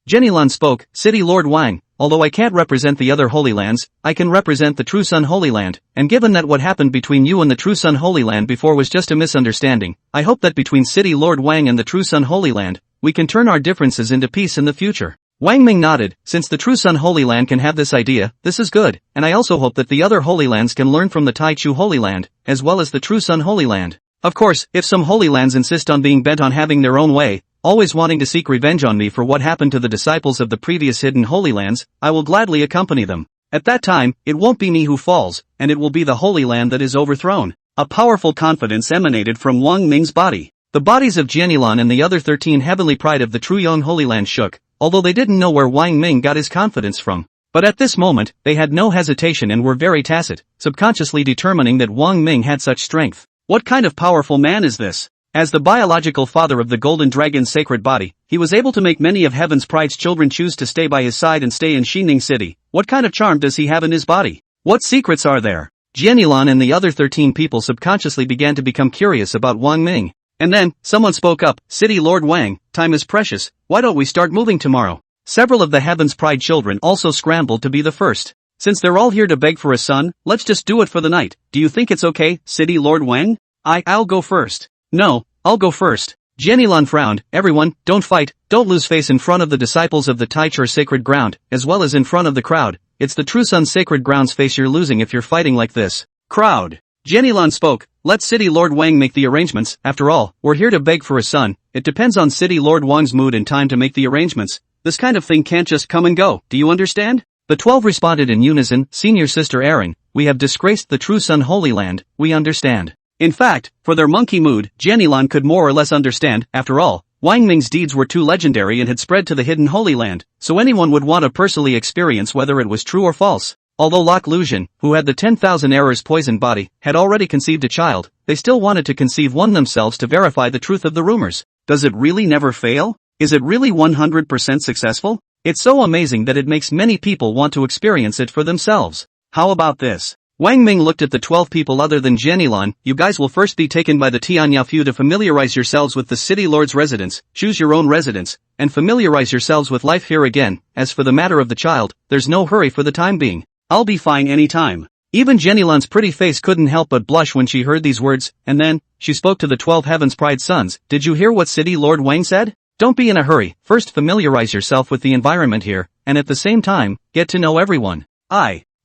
Jianyilan spoke, City Lord Wang, although I can't represent the other Holy Lands, I can represent the True Sun Holy Land, and given that what happened between you and the True Sun Holy Land before was just a misunderstanding, I hope that between City Lord Wang and the True Sun Holy Land, we can turn our differences into peace in the future. Wang Ming nodded, since the True Sun Holy Land can have this idea, this is good, and I also hope that the other Holy Lands can learn from the Tai Chu Holy Land, as well as the True Sun Holy Land. Of course, if some Holy Lands insist on being bent on having their own way, always wanting to seek revenge on me for what happened to the disciples of the previous hidden Holy Lands, I will gladly accompany them. At that time, it won't be me who falls, and it will be the Holy Land that is overthrown. A powerful confidence emanated from Wang Ming's body. The bodies of Jianyilan and the other 13 heavenly pride of the True Young Holy Land shook, although they didn't know where Wang Ming got his confidence from. But at this moment, they had no hesitation and were very tacit, subconsciously determining that Wang Ming had such strength. What kind of powerful man is this? As the biological father of the Golden Dragon's sacred body, he was able to make many of Heaven's Pride's children choose to stay by his side and stay in Xingning City. What kind of charm does he have in his body? What secrets are there? Jianyilan and the other 13 people subconsciously began to become curious about Wang Ming. And then, someone spoke up, City Lord Wang, time is precious, why don't we start moving tomorrow? Several of the Heaven's Pride children also scrambled to be the first. Since they're all here to beg for a son, let's just do it for the night. Do you think it's okay, City Lord Wang? I'll go first. No, I'll go first. Jianyilan frowned, everyone, don't fight, don't lose face in front of the disciples of the Taichur sacred ground, as well as in front of the crowd. It's the True Sun sacred ground's face you're losing if you're fighting like this. Crowd. Jianyilan spoke, let City Lord Wang make the arrangements, after all, we're here to beg for a son, it depends on City Lord Wang's mood and time to make the arrangements. This kind of thing can't just come and go, do you understand? The 12 responded in unison, Senior Sister Erin, we have disgraced the True Sun Holy Land, we understand. In fact, for their monkey mood, Jianyilan could more or less understand, after all, Wang Ming's deeds were too legendary and had spread to the hidden Holy Land, so anyone would want to personally experience whether it was true or false. Although Lok Luzhin, who had the 10,000 errors poisoned body, had already conceived a child, they still wanted to conceive one themselves to verify the truth of the rumors. Does it really never fail? Is it really 100% successful? It's so amazing that it makes many people want to experience it for themselves. How about this? Wang Ming looked at the 12 people other than Jianyilan, you guys will first be taken by the Tianyao Fu to familiarize yourselves with the city lord's residence, choose your own residence, and familiarize yourselves with life here again. As for the matter of the child, there's no hurry for the time being. I'll be fine any time. Even Jianyilan's pretty face couldn't help but blush when she heard these words, and then, she spoke to the 12 Heaven's Pride sons, did you hear what City Lord Wang said? Don't be in a hurry, first familiarize yourself with the environment here, and at the same time, get to know everyone.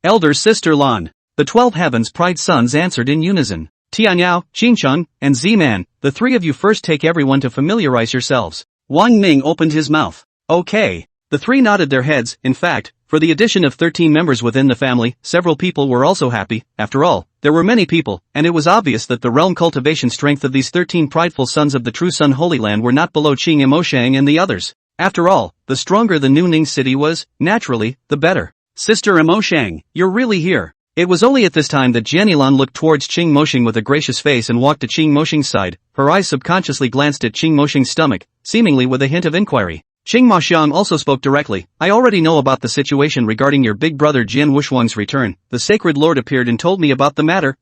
Elder Sister Lan. The 12 Heaven's Pride sons answered in unison. Tianyao, Xingcheng, and Z-Man, the three of you first take everyone to familiarize yourselves. Wang Ming opened his mouth. Okay. The three nodded their heads, in fact, for the addition of 13 members within the family, several people were also happy. After all, there were many people, and it was obvious that the realm cultivation strength of these 13 prideful sons of the True Sun Holy Land were not below Qing Emoshang and the others. After all, the stronger the New Ning city was, naturally, the better. Sister Emoshang, you're really here. It was only at this time that Jianyilan looked towards Qing Moshing with a gracious face and walked to Qing Moshing's side. Her eyes subconsciously glanced at Qing Moshing's stomach, seemingly with a hint of inquiry. Qing Moxiang also spoke directly. I already know about the situation regarding your big brother Jian Wushuang's return. The Sacred Lord appeared and told me about the matter.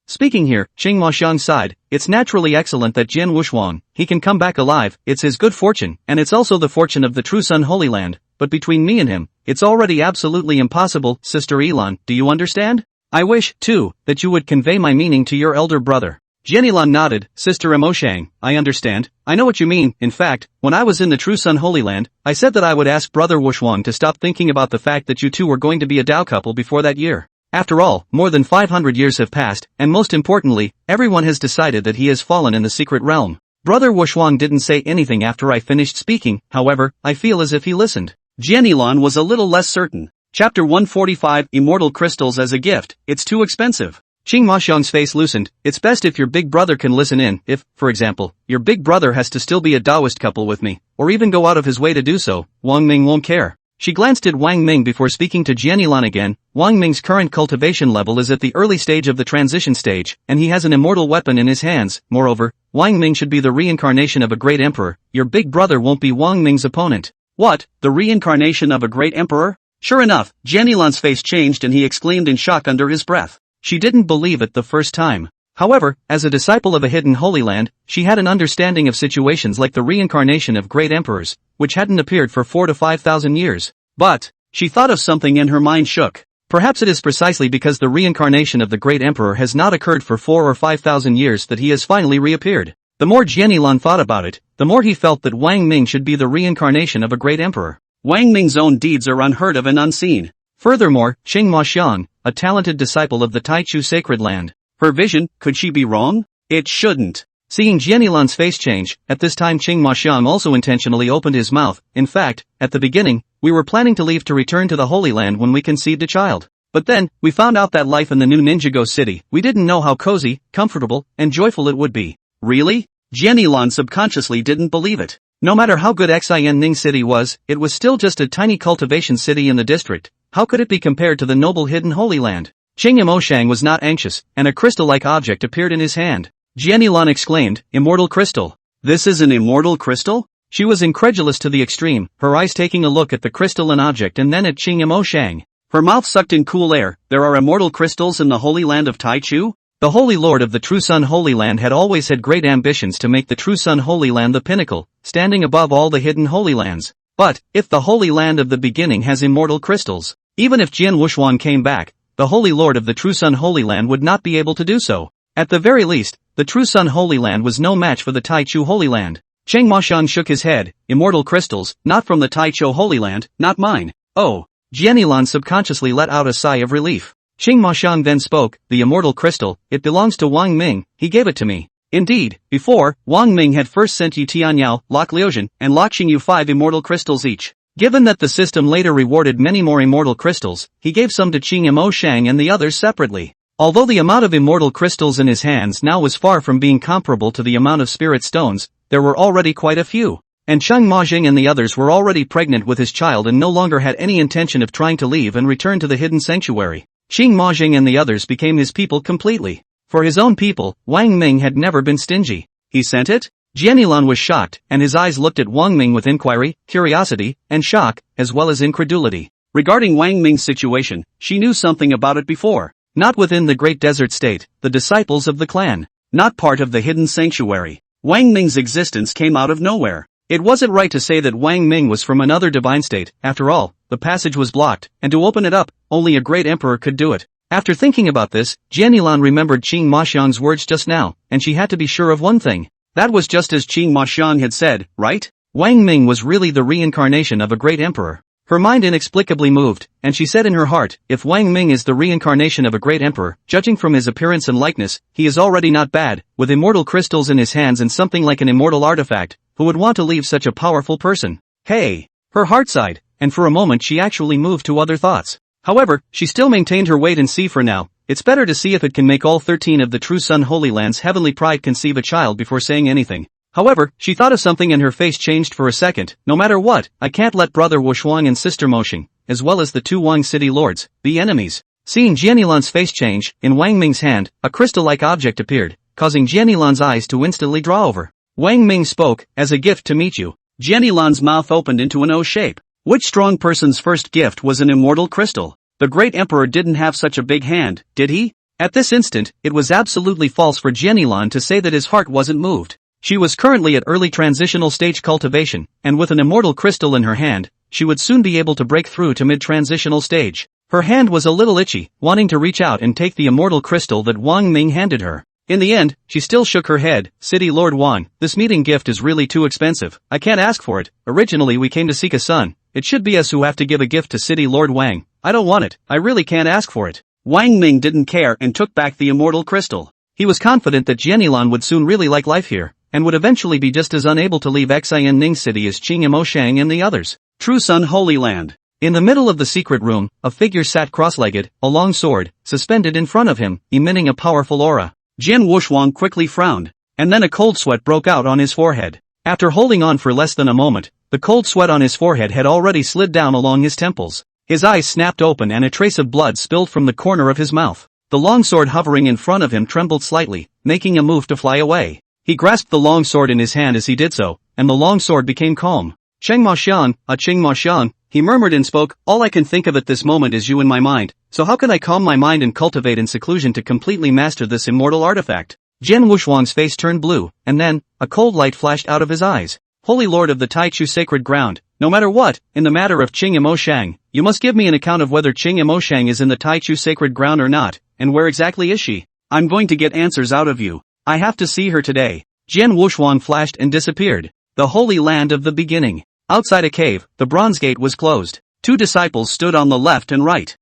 Speaking here, Qing Maxiang sighed. It's naturally excellent that Jian Wushuang, he can come back alive, it's his good fortune, and it's also the fortune of the true Sun Holy Land, but between me and him, it's already absolutely impossible, Sister Elan, do you understand? I wish, too, that you would convey my meaning to your elder brother. Jian Elan nodded. Sister Emoshang, I understand. I know what you mean. In fact, when I was in the true Sun Holy Land, I said that I would ask Brother Wushuang to stop thinking about the fact that you two were going to be a Dao couple before that year. After all, more than 500 years have passed, and most importantly, everyone has decided that he has fallen in the secret realm. Brother Wushuang didn't say anything after I finished speaking, however, I feel as if he listened. Jian Elan was a little less certain. Chapter 145 Immortal Crystals as a Gift, it's too expensive. Qing Maxiang's face loosened. It's best if your big brother can listen in, if, for example, your big brother has to still be a Taoist couple with me, or even go out of his way to do so, Wang Ming won't care. She glanced at Wang Ming before speaking to Jian Elan again. Wang Ming's current cultivation level is at the early stage of the transition stage, and he has an immortal weapon in his hands. Moreover, Wang Ming should be the reincarnation of a great emperor. Your big brother won't be Wang Ming's opponent. What? The reincarnation of a great emperor? Sure enough, Jian Elan's face changed and he exclaimed in shock under his breath. She didn't believe it the first time. However, as a disciple of a hidden Holy Land, she had an understanding of situations like the reincarnation of great emperors, which hadn't appeared for 4,000 to 5,000 years. But, she thought of something and her mind shook. Perhaps it is precisely because the reincarnation of the great emperor has not occurred for 4,000 or 5,000 years that he has finally reappeared. The more Jian Elan thought about it, the more he felt that Wang Ming should be the reincarnation of a great emperor. Wang Ming's own deeds are unheard of and unseen. Furthermore, Qing Maxiang, a talented disciple of the Taichu sacred land. Her vision, could she be wrong? It shouldn't. Seeing Jian Elan's face change, at this time Qing Maxiang also intentionally opened his mouth. In fact, at the beginning, we were planning to leave to return to the Holy Land when we conceived a child. But then, we found out that life in the new Ninjago city, we didn't know how cozy, comfortable, and joyful it would be. Really? Jian Elan subconsciously didn't believe it. No matter how good Xin Ning City was, it was still just a tiny cultivation city in the district. How could it be compared to the noble hidden Holy Land? Qing Emoshang was not anxious, and a crystal-like object appeared in his hand. Jian Elan exclaimed, Immortal crystal. This is an immortal crystal? She was incredulous to the extreme, her eyes taking a look at the crystalline object and then at Qing Emoshang. Her mouth sucked in cool air. There are immortal crystals in the Holy Land of Taichu? The Holy Lord of the True Sun Holy Land had always had great ambitions to make the True Sun Holy Land the pinnacle, standing above all the hidden Holy Lands. But, if the Holy Land of the beginning has immortal crystals, even if Jian Wushuang came back, the Holy Lord of the True Sun Holy Land would not be able to do so. At the very least, the True Sun Holy Land was no match for the Taichu Holy Land. Qing Maxiang shook his head. Immortal crystals, not from the Taichu Holy Land, not mine. Oh. Jian Elan subconsciously let out a sigh of relief. Qing Maxiang then spoke, the immortal crystal, it belongs to Wang Ming, he gave it to me. Indeed, before, Wang Ming had first sent you Tianyao, Lok Liujian, and Lok Xingyu 5 immortal crystals each. Given that the system later rewarded many more immortal crystals, he gave some to Qing Emoshang and the others separately. Although the amount of immortal crystals in his hands now was far from being comparable to the amount of spirit stones, there were already quite a few. And Cheng Majing and the others were already pregnant with his child and no longer had any intention of trying to leave and return to the hidden sanctuary. Qing Majing and the others became his people completely. For his own people, Wang Ming had never been stingy. He sent it? Jian Elan was shocked, and his eyes looked at Wang Ming with inquiry, curiosity, and shock, as well as incredulity. Regarding Wang Ming's situation, she knew something about it before. Not within the Great Desert State, the disciples of the clan. Not part of the hidden sanctuary. Wang Ming's existence came out of nowhere. It wasn't right to say that Wang Ming was from another divine state. After all, the passage was blocked, and to open it up, only a great emperor could do it. After thinking about this, Jian Elan remembered Qing Maxiang's words just now, and she had to be sure of one thing. That was just as Qing Maxiang had said, right? Wang Ming was really the reincarnation of a great emperor. Her mind inexplicably moved, and she said in her heart, if Wang Ming is the reincarnation of a great emperor, judging from his appearance and likeness, he is already not bad. With immortal crystals in his hands and something like an immortal artifact, who would want to leave such a powerful person? Hey! Her heart sighed, and for a moment she actually moved to other thoughts. However, she still maintained her wait and see for now. It's better to see if it can make all 13 of the True Sun Holy Land's heavenly pride conceive a child before saying anything. However, she thought of something and her face changed for a second. No matter what, I can't let Brother Wushuang and Sister Moshing, as well as the two Wang City lords, be enemies. Seeing Jian Elan's face change, in Wang Ming's hand, a crystal-like object appeared, causing Jian Elan's eyes to instantly draw over. Wang Ming spoke, as a gift to meet you. Jian Elan's mouth opened into an O shape. Which strong person's first gift was an immortal crystal? The great emperor didn't have such a big hand, did he? At this instant, it was absolutely false for Jianyilan to say that his heart wasn't moved. She was currently at early transitional stage cultivation, and with an immortal crystal in her hand, she would soon be able to break through to mid-transitional stage. Her hand was a little itchy, wanting to reach out and take the immortal crystal that Wang Ming handed her. In the end, she still shook her head. City Lord Wang, this meeting gift is really too expensive. I can't ask for it. Originally we came to seek a son. It should be us who have to give a gift to City Lord Wang. I don't want it. I really can't ask for it. Wang Ming didn't care and took back the immortal crystal. He was confident that Jianyilan would soon really like life here, and would eventually be just as unable to leave Xian Ning City as Qing Imoshang and the others. True Sun Holy Land. In the middle of the secret room, a figure sat cross-legged, a long sword, suspended in front of him, emitting a powerful aura. Jian Wushuang quickly frowned, and then a cold sweat broke out on his forehead. After holding on for less than a moment, the cold sweat on his forehead had already slid down along his temples. His eyes snapped open and a trace of blood spilled from the corner of his mouth. The long sword hovering in front of him trembled slightly, making a move to fly away. He grasped the long sword in his hand as he did so, and the long sword became calm. Cheng Ma Xian, Cheng Ma Xian, he murmured and spoke, all I can think of at this moment is you in my mind, so how can I calm my mind and cultivate in seclusion to completely master this immortal artifact? Jian Wushuang's face turned blue, and then, a cold light flashed out of his eyes. Holy Lord of the Taichu Sacred Ground, no matter what, in the matter of Qing Imoshang, you must give me an account of whether Qing Imoshang is in the Taichu Sacred Ground or not, and where exactly is she? I'm going to get answers out of you. I have to see her today. Jian Wushuang flashed and disappeared. The Holy Land of the Beginning. Outside a cave, the bronze gate was closed. Two disciples stood on the left and right.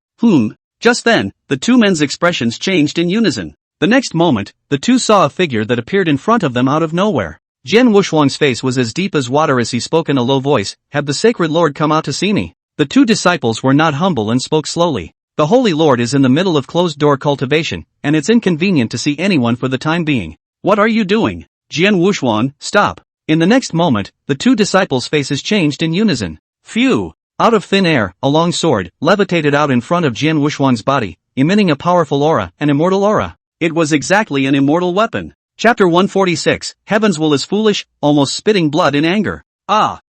Just then, the two men's expressions changed in unison. The next moment, the two saw a figure that appeared in front of them out of nowhere. Jian Wushuang's face was as deep as water as he spoke in a low voice, "Have the Sacred Lord come out to see me?" The two disciples were not humble and spoke slowly. The Holy Lord is in the middle of closed-door cultivation, and it's inconvenient to see anyone for the time being. What are you doing? Jian Wushuang, stop. In the next moment, the two disciples' faces changed in unison. Phew! Out of thin air, a long sword levitated out in front of Jian Wushuang's body, emitting a powerful aura, an immortal aura. It was exactly an immortal weapon. Chapter 146, Heaven's Will is Foolish, almost spitting blood in anger. Ah!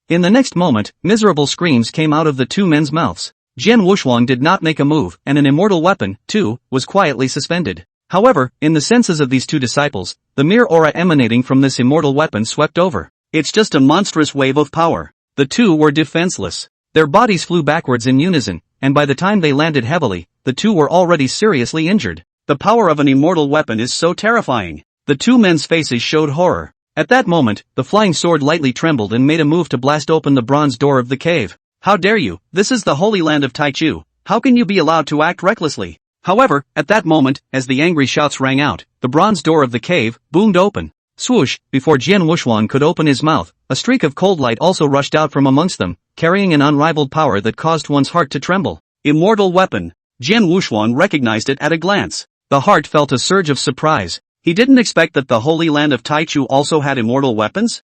In the next moment, miserable screams came out of the two men's mouths. Jian Wushuang did not make a move, and an immortal weapon, too, was quietly suspended. However, in the senses of these two disciples, the mere aura emanating from this immortal weapon swept over. It's just a monstrous wave of power. The two were defenseless. Their bodies flew backwards in unison, and by the time they landed heavily, the two were already seriously injured. The power of an immortal weapon is so terrifying. The two men's faces showed horror. At that moment, the flying sword lightly trembled and made a move to blast open the bronze door of the cave. How dare you? This is the Holy Land of Taichu. How can you be allowed to act recklessly? However, at that moment, as the angry shouts rang out, the bronze door of the cave boomed open. Swoosh! Before Jian Wushuang could open his mouth, a streak of cold light also rushed out from amongst them, carrying an unrivaled power that caused one's heart to tremble. Immortal weapon. Jian Wushuang recognized it at a glance. The heart felt a surge of surprise. He didn't expect that the Holy Land of Taichu also had immortal weapons?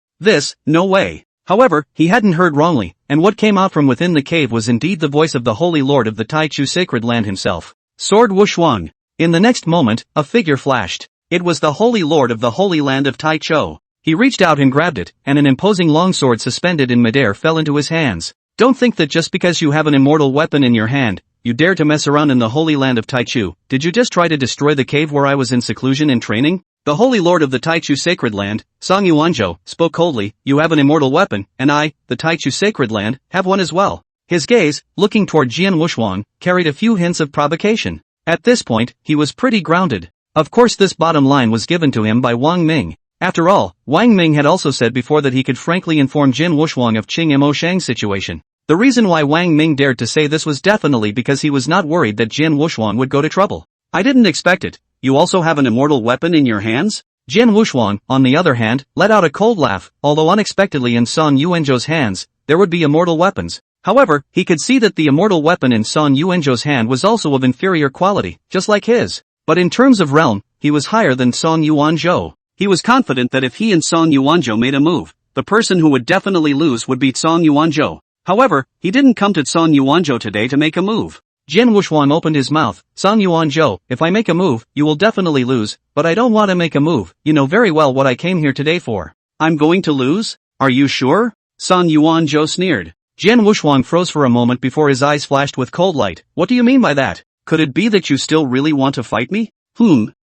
No way. However, he hadn't heard wrongly, and what came out from within the cave was indeed the voice of the Holy Lord of the Taichu Sacred Land himself. Sword Wushuang. In the next moment, a figure flashed. It was the Holy Lord of the Holy Land of Taichu. He reached out and grabbed it, and an imposing longsword suspended in midair fell into his hands. Don't think that just because you have an immortal weapon in your hand, you dare to mess around in the Holy Land of Taichu. Did you just try to destroy the cave where I was in seclusion and training? The Holy Lord of the Taichu Sacred Land, Song Yuanzhou, spoke coldly. You have an immortal weapon, and I, the Taichu Sacred Land, have one as well. His gaze, looking toward Jian Wushuang, carried a few hints of provocation. At this point, he was pretty grounded. Of course this bottom line was given to him by Wang Ming. After all, Wang Ming had also said before that he could frankly inform Jian Wushuang of Qing Imoshang's situation. The reason why Wang Ming dared to say this was definitely because he was not worried that Jian Wushuang would go to trouble. I didn't expect it. You also have an immortal weapon in your hands? Jian Wushuang, on the other hand, let out a cold laugh. Although unexpectedly in Song Yuanzhou's hands, there would be immortal weapons. However, he could see that the immortal weapon in Song Yuanzhou's hand was also of inferior quality, just like his. But in terms of realm, he was higher than Song Yuanzhou. He was confident that if he and Song Yuanzhou made a move, the person who would definitely lose would be Song Yuanzhou. However, he didn't come to Song Yuanzhou today to make a move. Jian Wushuang opened his mouth. Song Yuanzhou, if I make a move, you will definitely lose, but I don't want to make a move. You know very well what I came here today for. I'm going to lose? Are you sure? Song Yuanzhou sneered. Jian Wushuang froze for a moment before his eyes flashed with cold light. What do you mean by that? Could it be that you still really want to fight me?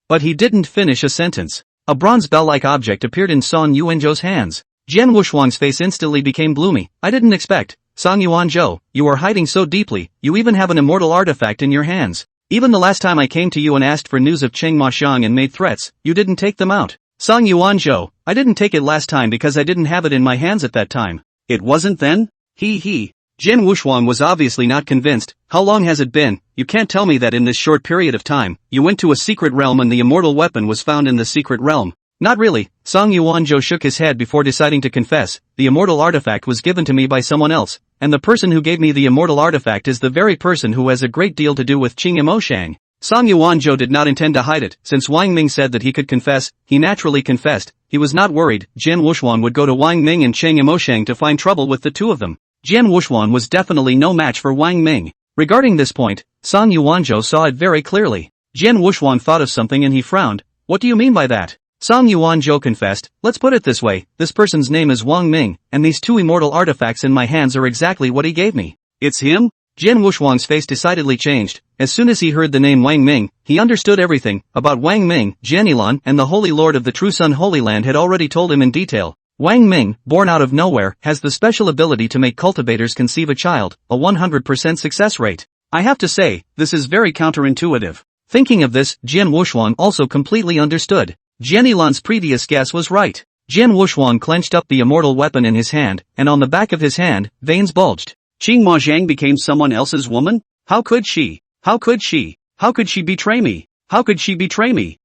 But he didn't finish a sentence. A bronze bell-like object appeared in Song Yuanzhou's hands. Jian Wushuang's face instantly became gloomy. I didn't expect. Song Yuanzhou, you are hiding so deeply, you even have an immortal artifact in your hands. Even the last time I came to you and asked for news of Cheng Maxiang and made threats, you didn't take them out. Song Yuanzhou, I didn't take it last time because I didn't have it in my hands at that time. It wasn't then? Jian Wushuang was obviously not convinced. How long has it been? You can't tell me that in this short period of time, you went to a secret realm and the immortal weapon was found in the secret realm. Not really. Song Yuanzhou shook his head before deciding to confess. The immortal artifact was given to me by someone else, and the person who gave me the immortal artifact is the very person who has a great deal to do with Qing Emoshang. Song Yuanzhou did not intend to hide it. Since Wang Ming said that he could confess, he naturally confessed. He was not worried Jian Wushuang would go to Wang Ming and Cheng Emoshang to find trouble with the two of them. Jian Wushuang was definitely no match for Wang Ming. Regarding this point, Song Yuanzhou saw it very clearly. Jian Wushuang thought of something and he frowned. What do you mean by that? Song Yuanzhou confessed, let's put it this way, this person's name is Wang Ming, and these two immortal artifacts in my hands are exactly what he gave me. It's him? Jian Wushuang's face decidedly changed. As soon as he heard the name Wang Ming, he understood everything. About Wang Ming, Jianilan and the Holy Lord of the True Sun Holy Land had already told him in detail. Wang Ming, born out of nowhere, has the special ability to make cultivators conceive a child, a 100% success rate. I have to say, this is very counterintuitive. Thinking of this, Jian Wushuang also completely understood. Jianilan's previous guess was right. Jian Wushuang clenched up the immortal weapon in his hand, and on the back of his hand, veins bulged. Qing Maxiang became someone else's woman? How could she? How could she? How could she betray me? How could she betray me?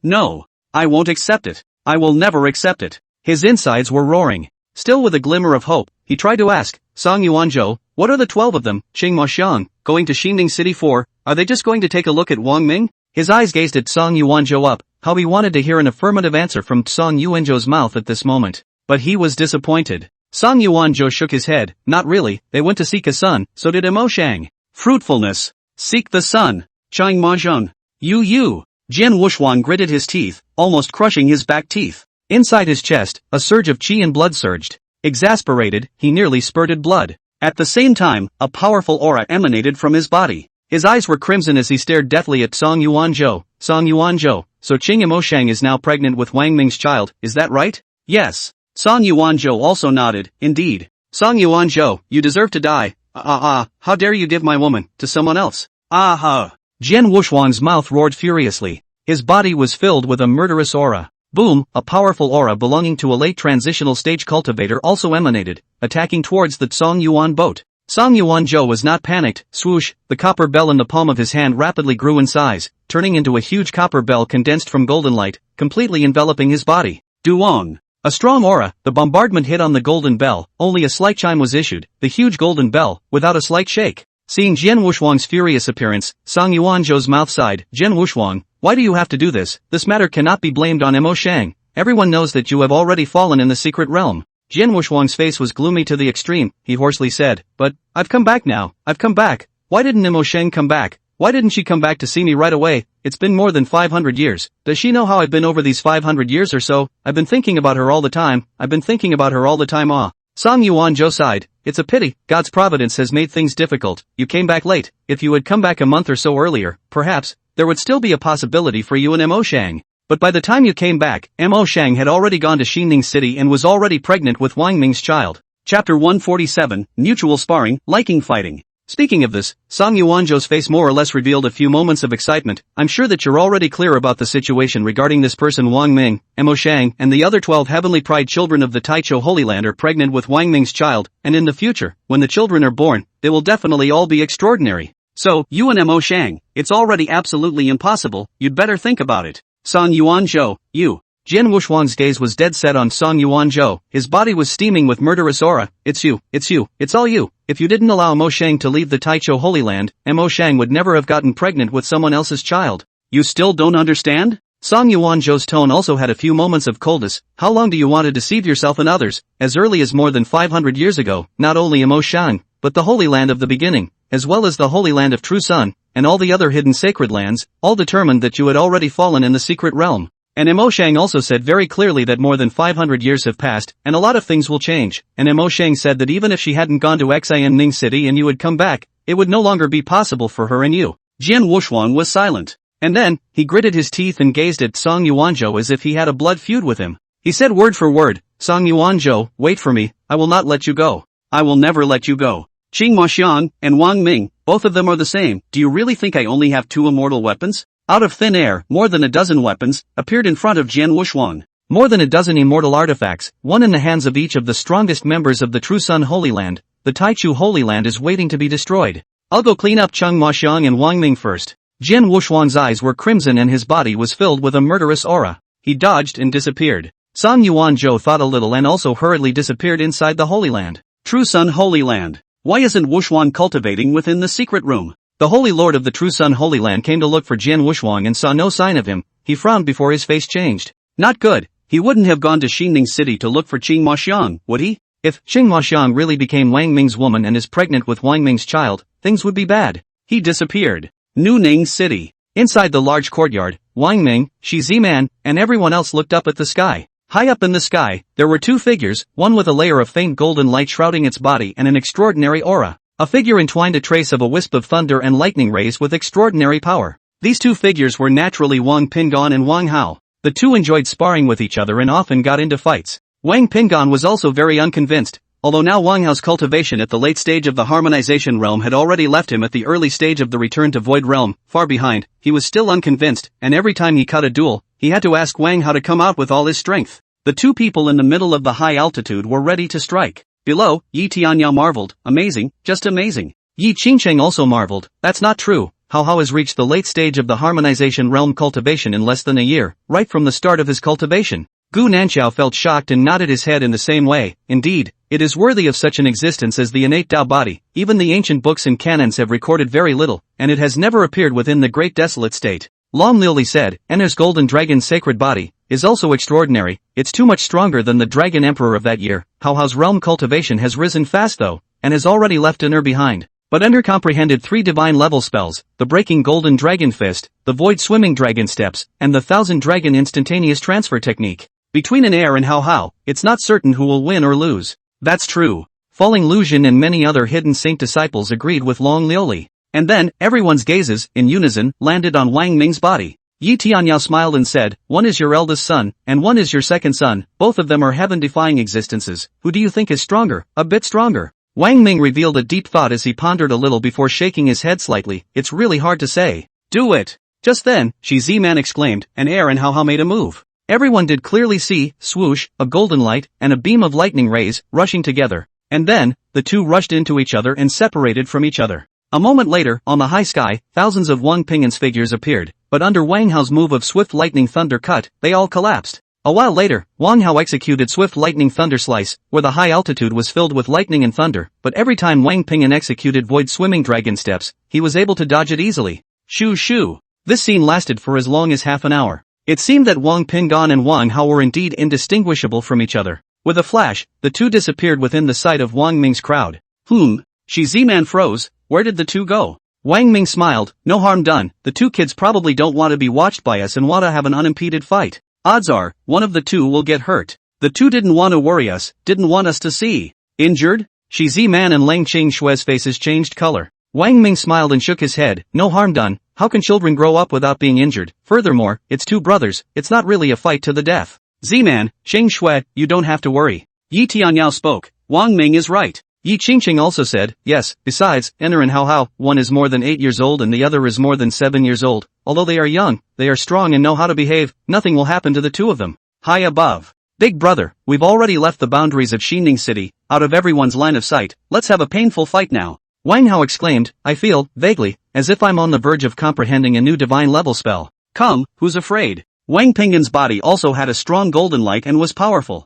No. I won't accept it. I will never accept it. His insides were roaring. Still with a glimmer of hope, he tried to ask, Song Yuanzhou, what are the 12 of them, Qing Maxiang, going to Xingning City for? Are they just going to take a look at Wang Ming? His eyes gazed at Song Yuanzhou up, how he wanted to hear an affirmative answer from Song Yuanzhou's mouth at this moment. But he was disappointed. Song Yuanzhou shook his head, not really, they went to seek a son, so did Emoshang. Fruitfulness. Seek the son. Chang Mahjong. You. Jian Wushuang gritted his teeth, almost crushing his back teeth. Inside his chest, a surge of qi and blood surged. Exasperated, he nearly spurted blood. At the same time, a powerful aura emanated from his body. His eyes were crimson as he stared deathly at Song Yuanzhou. Song Yuanzhou, so Qing Emoshang is now pregnant with Wang Ming's child, is that right? Yes. Song Yuanzhou also nodded, indeed. Song Yuanzhou, you deserve to die. How dare you give my woman to someone else? Jian Wushuang's mouth roared furiously. His body was filled with a murderous aura. Boom, a powerful aura belonging to a late transitional stage cultivator also emanated, attacking towards the Song Yuan boat. Song Yuanzhou was not panicked. Swoosh, the copper bell in the palm of his hand rapidly grew in size, turning into a huge copper bell condensed from golden light, completely enveloping his body. Duong. A strong aura, the bombardment hit on the golden bell, only a slight chime was issued, the huge golden bell, without a slight shake. Seeing Jian Wushuang's furious appearance, Song Yuanzhou's mouth sighed, Jian Wushuang, why do you have to do this? This matter cannot be blamed on Emoshang. Everyone knows that you have already fallen in the secret realm. Jian Wushuang's face was gloomy to the extreme, he hoarsely said, but, I've come back now, I've come back. Why didn't Emoshang come back? Why didn't she come back to see me right away? It's been more than 500 years. Does she know how I've been over these 500 years or so? I've been thinking about her all the time. Song Yuanzhou sighed. It's a pity, God's providence has made things difficult. You came back late. If you had come back a month or so earlier, perhaps, there would still be a possibility for you and Emoshang. But by the time you came back, Emoshang had already gone to Xingning City and was already pregnant with Wang Ming's child. Chapter 147, Mutual Sparring, Liking Fighting. Speaking of this, Song Yuanzhou's face more or less revealed a few moments of excitement. I'm sure that you're already clear about the situation regarding this person Wang Ming, Emoshang, and the other 12 heavenly pride children of the Taichou Holy Land are pregnant with Wang Ming's child, and in the future, when the children are born, they will definitely all be extraordinary. So, you and Emoshang, it's already absolutely impossible, you'd better think about it. Song Yuanzhou, you. Jian Wushuang's gaze was dead set on Song Yuanzhou, his body was steaming with murderous aura. It's you, it's all you. If you didn't allow Emoshang to leave the Taichou Holy Land, Emoshang would never have gotten pregnant with someone else's child. You still don't understand? Song Yuanzhou's tone also had a few moments of coldness. How long do you want to deceive yourself and others? As early as more than 500 years ago, not only Emoshang, but the Holy Land of the beginning, as well as the Holy Land of True Sun, and all the other hidden sacred lands, all determined that you had already fallen in the secret realm. And Emoshang also said very clearly that more than 500 years have passed, and a lot of things will change. And Emoshang said that even if she hadn't gone to Xingning City and you had come back, it would no longer be possible for her and you. Jian Wushuang was silent. And then, he gritted his teeth and gazed at Song Yuanzhou as if he had a blood feud with him. He said word for word, Song Yuanzhou, wait for me, I will not let you go. I will never let you go. Qing Maxiang and Wang Ming, both of them are the same. Do you really think I only have 2 immortal weapons? Out of thin air, more than a dozen weapons appeared in front of Jian Wushuang. More than a dozen immortal artifacts, one in the hands of each of the strongest members of the True Sun Holy Land. The Taichu Holy Land is waiting to be destroyed. I'll go clean up Qing Maxiang and Wang Ming first. Jian Wushuang's eyes were crimson and his body was filled with a murderous aura. He dodged and disappeared. Song Yuanzhou thought a little and also hurriedly disappeared inside the Holy Land. True Sun Holy Land. Why isn't Wushuang cultivating within the secret room? The Holy Lord of the True Sun Holy Land came to look for Jian Wushuang and saw no sign of him. He frowned before his face changed. Not good. He wouldn't have gone to Xinning City to look for Qing Maxiang, would he? If Qing Maxiang really became Wang Ming's woman and is pregnant with Wang Ming's child, things would be bad. He disappeared. Nuning City. Inside the large courtyard, Wang Ming, Shi Ziman, and everyone else looked up at the sky. High up in the sky, there were 2 figures, one with a layer of faint golden light shrouding its body and an extraordinary aura. A figure entwined a trace of a wisp of thunder and lightning rays with extraordinary power. These 2 figures were naturally Wang Pingan and Wang Hao. The 2 enjoyed sparring with each other and often got into fights. Wang Pingan was also very unconvinced. Although now Wang Hao's cultivation at the late stage of the harmonization realm had already left him at the early stage of the return to void realm, far behind, he was still unconvinced, and every time he cut a duel, he had to ask Wang Hao to come out with all his strength. The 2 people in the middle of the high altitude were ready to strike. Below, Yi Tianyao marveled, amazing, just amazing. Yi Qingcheng also marveled, that's not true. Hao Hao has reached the late stage of the harmonization realm cultivation in less than a year, right from the start of his cultivation. Gu Nanxiao felt shocked and nodded his head in the same way. Indeed, it is worthy of such an existence as the innate Tao body. Even the ancient books and canons have recorded very little, and it has never appeared within the great desolate state. Long Lili said, Enner's golden dragon's sacred body is also extraordinary. It's too much stronger than the dragon emperor of that year. Hao Hao's realm cultivation has risen fast though, and has already left Enner behind. But Enner comprehended 3 divine level spells, the breaking golden dragon fist, the void swimming dragon steps, and the 1000 dragon instantaneous transfer technique. Between Enner and Hao Hao, it's not certain who will win or lose. That's true. Falling Luzhin and many other hidden saint disciples agreed with Long Lioli. And then, everyone's gazes, in unison, landed on Wang Ming's body. Yi Tianyao smiled and said, one is your eldest son, and one is your second son, both of them are heaven-defying existences. Who do you think is stronger? A bit stronger. Wang Ming revealed a deep thought as he pondered a little before shaking his head slightly. It's really hard to say. Do it. Just then, Shi Ziman exclaimed, and Air and Hao Hao made a move. Everyone did clearly see, swoosh, a golden light, and a beam of lightning rays, rushing together. And then, the 2 rushed into each other and separated from each other. A moment later, on the high sky, thousands of Wang Pingan's figures appeared, but under Wang Hao's move of swift lightning thunder cut, they all collapsed. A while later, Wang Hao executed swift lightning thunder slice, where the high altitude was filled with lightning and thunder, but every time Wang Pingan executed void swimming dragon steps, he was able to dodge it easily. Shoo shoo. This scene lasted for as long as half an hour. It seemed that Wang Pingan and Wang Hao were indeed indistinguishable from each other. With a flash, the 2 disappeared within the sight of Wang Ming's crowd. Shi Ziman froze. Where did the 2 go? Wang Ming smiled, no harm done, the 2 kids probably don't want to be watched by us and want to have an unimpeded fight. Odds are, one of the 2 will get hurt. The 2 didn't want to worry us, didn't want us to see. Injured? Shi Ziman and Lang Qingshue's faces changed color. Wang Ming smiled and shook his head, no harm done, how can children grow up without being injured? Furthermore, it's 2 brothers, it's not really a fight to the death. Ziman, Qingshui, you don't have to worry. Yi Tianyao spoke, Wang Ming is right. Yi Qingqing also said, yes, besides, Enner and Hao Hao, one is more than 8 years old and the other is more than 7 years old. Although they are young, they are strong and know how to behave, nothing will happen to the 2 of them. High above. Big brother, we've already left the boundaries of Xinning City, out of everyone's line of sight, let's have a painful fight now. Wang Hao exclaimed, I feel, vaguely, as if I'm on the verge of comprehending a new divine level spell. Come, who's afraid? Wang Pingan's body also had a strong golden light and was powerful.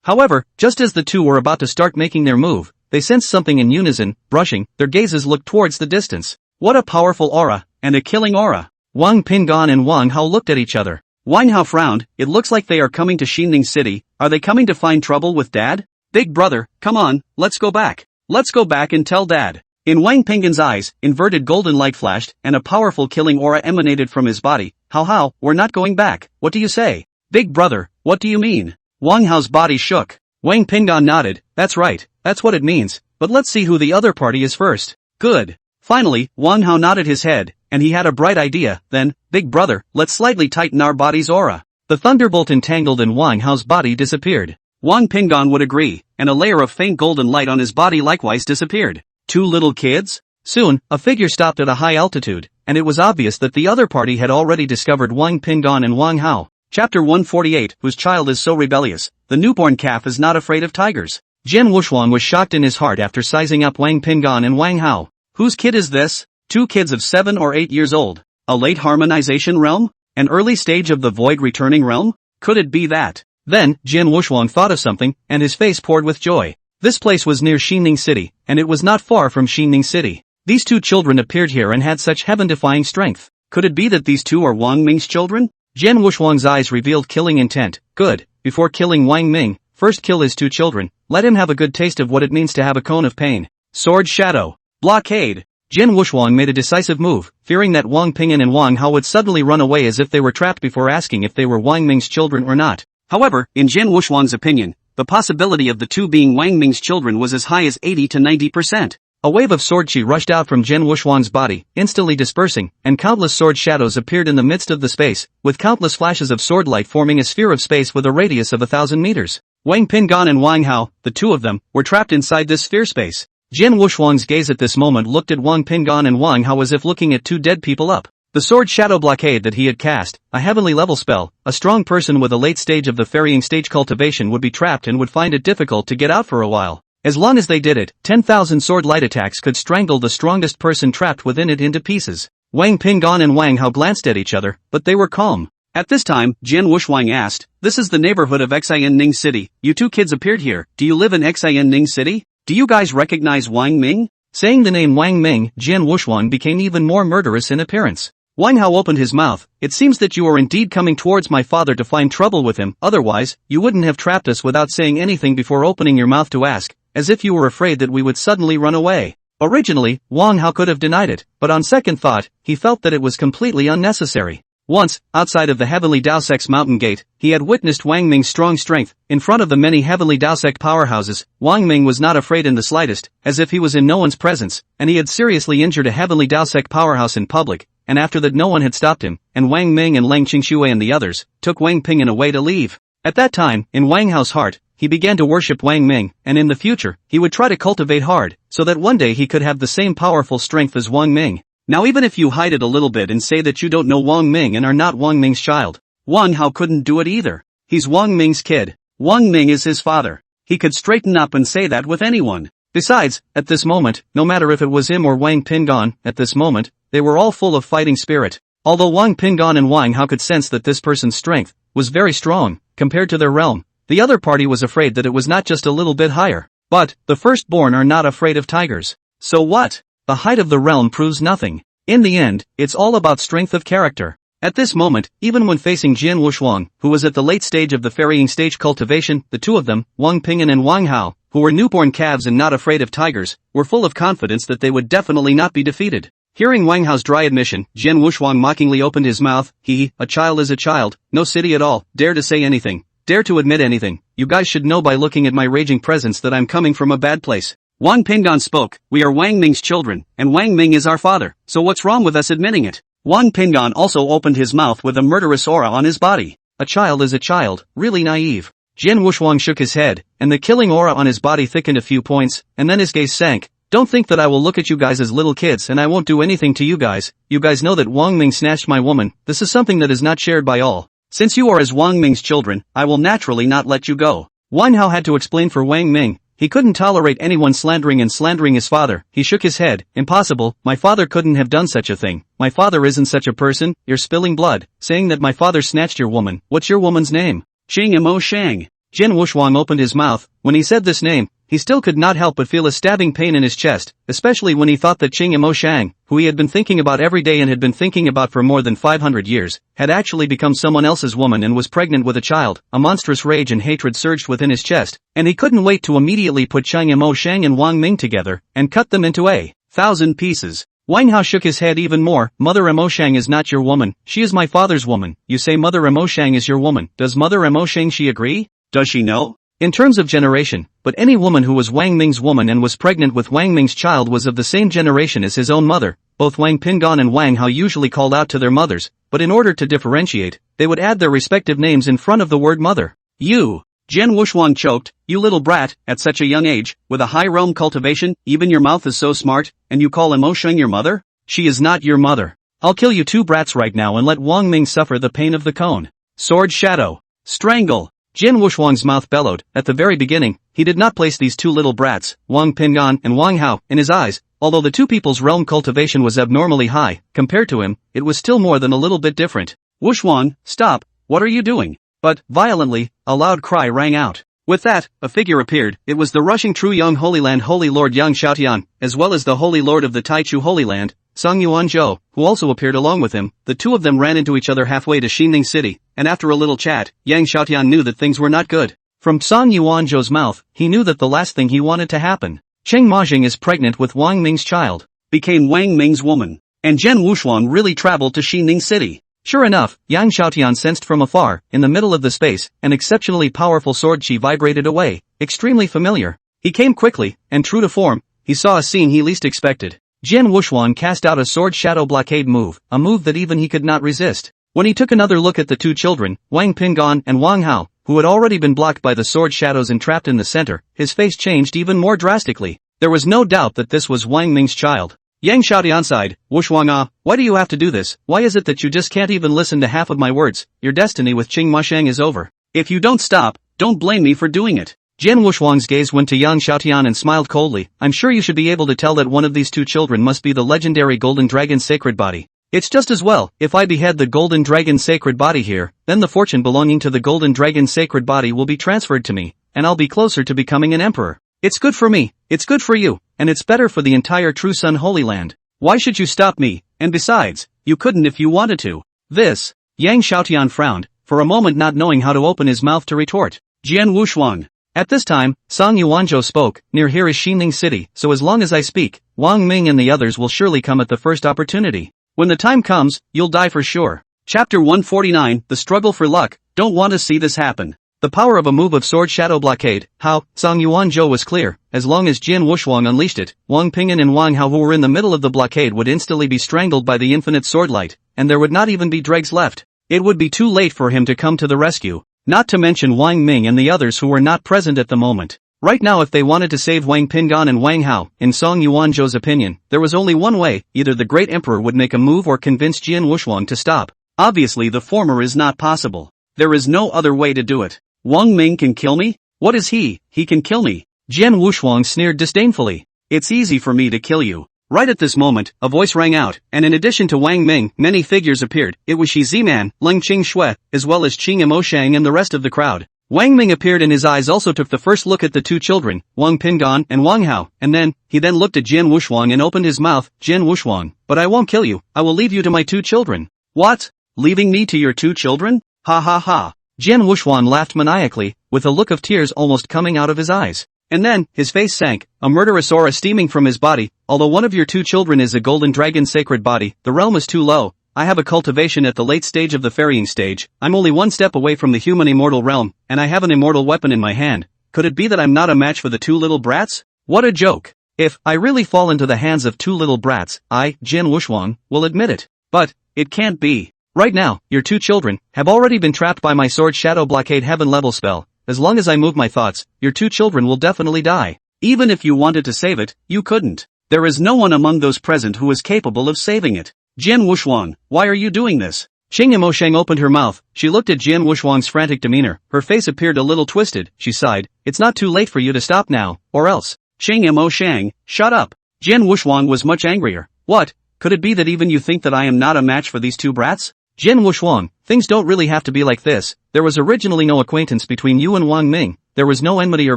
However, just as the 2 were about to start making their move, they sensed something in unison, brushing, their gazes looked towards the distance. What a powerful aura, and a killing aura. Wang Pingan and Wang Hao looked at each other. Wang Hao frowned, it looks like they are coming to Xinning City, are they coming to find trouble with Dad? Big brother, come on, let's go back. Let's go back and tell Dad. In Wang Pingan's eyes, inverted golden light flashed, and a powerful killing aura emanated from his body. Hao, we're not going back, what do you say? Big brother, what do you mean? Wang Hao's body shook. Wang Pingan nodded, that's right, that's what it means, but let's see who the other party is first. Good. Finally, Wang Hao nodded his head, and he had a bright idea. Then, big brother, let's slightly tighten our body's aura. The thunderbolt entangled in Wang Hao's body disappeared. Wang Pinggan would agree, and a layer of faint golden light on his body likewise disappeared. 2 little kids? Soon, a figure stopped at a high altitude, and it was obvious that the other party had already discovered Wang Pinggan and Wang Hao. Chapter 148, whose child is so rebellious, the newborn calf is not afraid of tigers. Jin Wushuang was shocked in his heart after sizing up Wang Pinggan and Wang Hao. Whose kid is this? 2 kids of 7 or 8 years old. A late harmonization realm? An early stage of the void returning realm? Could it be that? Then, Jin Wushuang thought of something, and his face poured with joy. This place was near Xinning City, and it was not far from Xinning City. These 2 children appeared here and had such heaven-defying strength. Could it be that these 2 are Wang Ming's children? Jin Wushuang's eyes revealed killing intent. Good. Before killing Wang Ming, first kill his 2 children. Let him have a good taste of what it means to have a cone of pain. Sword Shadow. Blockade. Jin Wushuang made a decisive move, fearing that Wang Pinggan and Wang Hao would suddenly run away as if they were trapped before asking if they were Wang Ming's children or not. However, in Jin Wushuang's opinion, the possibility of the 2 being Wang Ming's children was as high as 80 to 90%. A wave of sword chi rushed out from Jin Wushuang's body, instantly dispersing, and countless sword shadows appeared in the midst of the space, with countless flashes of sword light forming a sphere of space with a radius of 1,000 meters. Wang Pinggan and Wang Hao, the 2 of them, were trapped inside this sphere space. Jin Wushuang's gaze at this moment looked at Wang Pinggan and Wang Hao as if looking at 2 dead people up. The sword shadow blockade that he had cast, a heavenly level spell, a strong person with a late stage of the ferrying stage cultivation would be trapped and would find it difficult to get out for a while. As long as they did it, 10,000 sword light attacks could strangle the strongest person trapped within it into pieces. Wang Pinggan and Wang Hao glanced at each other, but they were calm. At this time, Jin Wushuang asked, "This is the neighborhood of Xianning City. You 2 kids appeared here. Do you live in Xianning City? Do you guys recognize Wang Ming?" Saying the name Wang Ming, Jin Wushuang became even more murderous in appearance. Wang Hao opened his mouth. "It seems that you are indeed coming towards my father to find trouble with him, otherwise, you wouldn't have trapped us without saying anything before opening your mouth to ask, as if you were afraid that we would suddenly run away." Originally, Wang Hao could have denied it, but on second thought, he felt that it was completely unnecessary. Once, outside of the Heavenly Daosec's mountain gate, he had witnessed Wang Ming's strong strength. In front of the many Heavenly Daosec powerhouses, Wang Ming was not afraid in the slightest, as if he was in no one's presence, and he had seriously injured a Heavenly Daosec powerhouse in public, and after that no one had stopped him, and Wang Ming and Leng Qingshui and the others, took Wang Pinggan away to leave. At that time, in Wang Hao's heart, he began to worship Wang Ming, and in the future, he would try to cultivate hard, so that one day he could have the same powerful strength as Wang Ming. Now even if you hide it a little bit and say that you don't know Wang Ming and are not Wang Ming's child, Wang Hao couldn't do it either. He's Wang Ming's kid. Wang Ming is his father. He could straighten up and say that with anyone. Besides, at this moment, no matter if it was him or Wang Pinggan, at this moment, they were all full of fighting spirit. Although Wang Pinggan and Wang Hao could sense that this person's strength was very strong, compared to their realm, the other party was afraid that it was not just a little bit higher. But, the firstborn are not afraid of tigers. So what? The height of the realm proves nothing. In the end, it's all about strength of character. At this moment, even when facing Jin Wushuang, who was at the late stage of the ferrying stage cultivation, the 2 of them, Wang Pinggan and Wang Hao, who were newborn calves and not afraid of tigers, were full of confidence that they would definitely not be defeated. Hearing Wang Hao's dry admission, Jin Wushuang mockingly opened his mouth. A child is a child, no city at all, dare to say anything, dare to admit anything. You guys should know by looking at my raging presence that I'm coming from a bad place. Wang Pinggan spoke. "We are Wang Ming's children, and Wang Ming is our father, so what's wrong with us admitting it?" Wang Pinggan also opened his mouth with a murderous aura on his body. A child is a child, really naive. Jin Wushuang shook his head, and the killing aura on his body thickened a few points, and then his gaze sank. "Don't think that I will look at you guys as little kids and I won't do anything to you guys. You guys know that Wang Ming snatched my woman. This is something that is not shared by all. Since you are as Wang Ming's children, I will naturally not let you go." Wang Hao had to explain for Wang Ming. He couldn't tolerate anyone slandering his father. He shook his head. "Impossible, my father couldn't have done such a thing. My father isn't such a person. You're spilling blood, saying that my father snatched your woman. What's your woman's name?" "Qing Mo Shang." Jin Wushuang opened his mouth. When he said this name, he still could not help but feel a stabbing pain in his chest, especially when he thought that Qing Mo Shang, who he had been thinking about every day and had been thinking about for more than 500 years, had actually become someone else's woman and was pregnant with a child. A monstrous rage and hatred surged within his chest, and he couldn't wait to immediately put Qing Mo Shang and Wang Ming together, and cut them into 1,000 pieces. Wang Hao shook his head even more. "Mother Mo Shang is not your woman, she is my father's woman. You say Mother Mo Shang is your woman, does Mother Mo Shang she agree? Does she know?" in terms of generation, but any woman who was Wang Ming's woman and was pregnant with Wang Ming's child was of the same generation as his own mother. Both Wang Pingan and Wang Hao usually called out to their mothers, but in order to differentiate, they would add their respective names in front of the word mother. You, Jian Wushuang choked, you little brat, at such a young age, with a high realm cultivation, even your mouth is so smart, and you call Mo Sheng your mother? She is not your mother. I'll kill you two brats right now and let Wang Ming suffer the pain of the cone. Sword shadow. Strangle. Jian Wushuang's mouth bellowed. At the very beginning, he did not place these two little brats, Wang Pingan and Wang Hao, in his eyes. Although the two people's realm cultivation was abnormally high, compared to him, it was still more than a little bit different. Wushuang, stop, what are you doing? But, violently, a loud cry rang out. With that, a figure appeared. It was the rushing true young Holy Land Holy Lord Yang Xiaotian, as well as the Holy Lord of the Taichu Holy Land, Song Yuanzhou, who also appeared along with him. The two of them ran into each other halfway to Xining City, and after a little chat, Yang Xiaotian knew that things were not good. From Song Yuanzhou's mouth, he knew that the last thing he wanted to happen. Cheng Majing is pregnant with Wang Ming's child, became Wang Ming's woman, and Jian Wushuang really traveled to Xining City. Sure enough, Yang Xiaotian sensed from afar, in the middle of the space, an exceptionally powerful sword chi vibrated away, extremely familiar. He came quickly, and true to form, he saw a scene he least expected. Jian Wushuang cast out a sword shadow blockade move, a move that even he could not resist. When he took another look at the two children, Wang Pingan and Wang Hao, who had already been blocked by the sword shadows and trapped in the center, his face changed even more drastically. There was no doubt that this was Wang Ming's child. Yang Xiaotian sighed, Wushuang why do you have to do this? Why is it that you just can't even listen to half of my words? Your destiny with Qing Masheng is over. If you don't stop, don't blame me for doing it. Jian Wushuang's gaze went to Yang Xiaotian and smiled coldly. I'm sure you should be able to tell that one of these two children must be the legendary Golden Dragon's sacred body. It's just as well, if I behead the Golden Dragon's sacred body here, then the fortune belonging to the Golden Dragon's sacred body will be transferred to me, and I'll be closer to becoming an emperor. It's good for me, it's good for you, and it's better for the entire True Sun Holy Land. Why should you stop me? And besides, you couldn't if you wanted to. This. Yang Xiaotian frowned, for a moment not knowing how to open his mouth to retort. Jian Wushuang. At this time, Song Yuanzhou spoke, near here is Xining City, so as long as I speak, Wang Ming and the others will surely come at the first opportunity. When the time comes, you'll die for sure. Chapter 149, The Struggle for Luck. Don't want to see this happen. The power of a move of sword shadow blockade, how, Song Yuanzhou was clear. As long as Jian Wushuang unleashed it, Wang Pingan and Wang Hao who were in the middle of the blockade would instantly be strangled by the infinite sword light, and there would not even be dregs left. It would be too late for him to come to the rescue, not to mention Wang Ming and the others who were not present at the moment. Right now if they wanted to save Wang Pingan and Wang Hao, in Song Yuanzhou's opinion, there was only one way, either the great emperor would make a move or convince Jian Wushuang to stop. Obviously the former is not possible. There is no other way to do it. Wang Ming can kill me? What is he? He can kill me. Jian Wushuang sneered disdainfully. It's easy for me to kill you. Right at this moment, a voice rang out, and in addition to Wang Ming, many figures appeared. It was Shi Ziman, Leng Qing as well as Qing Mo Shang and the rest of the crowd. Wang Ming appeared and his eyes also took the first look at the two children, Wang Pingan and Wang Hao, and then, he then looked at Jian Wushuang and opened his mouth. Jian Wushuang, but I won't kill you, I will leave you to my two children. What? Leaving me to your two children? Ha ha ha. Jian Wushuang laughed maniacally, with a look of tears almost coming out of his eyes. And then, his face sank, a murderous aura steaming from his body. Although one of your two children is a golden dragon's sacred body, the realm is too low. I have a cultivation at the late stage of the ferrying stage. I'm only one step away from the human immortal realm, and I have an immortal weapon in my hand. Could it be that I'm not a match for the two little brats? What a joke. If I really fall into the hands of two little brats, I, Jian Wushuang, will admit it. But, it can't be. Right now, your two children have already been trapped by my sword shadow blockade heaven level spell. As long as I move my thoughts, your two children will definitely die. Even if you wanted to save it, you couldn't. There is no one among those present who is capable of saving it. Jian Wushuang, why are you doing this? Qing Mo Shang opened her mouth. She looked at Jian Wushuang's frantic demeanor. Her face appeared a little twisted. She sighed. It's not too late for you to stop now, or else. Qing Mo Shang, shut up. Jian Wushuang was much angrier. What? Could it be that even you think that I am not a match for these two brats? Jian Wushuang, things don't really have to be like this. There was originally no acquaintance between you and Wang Ming. There was no enmity or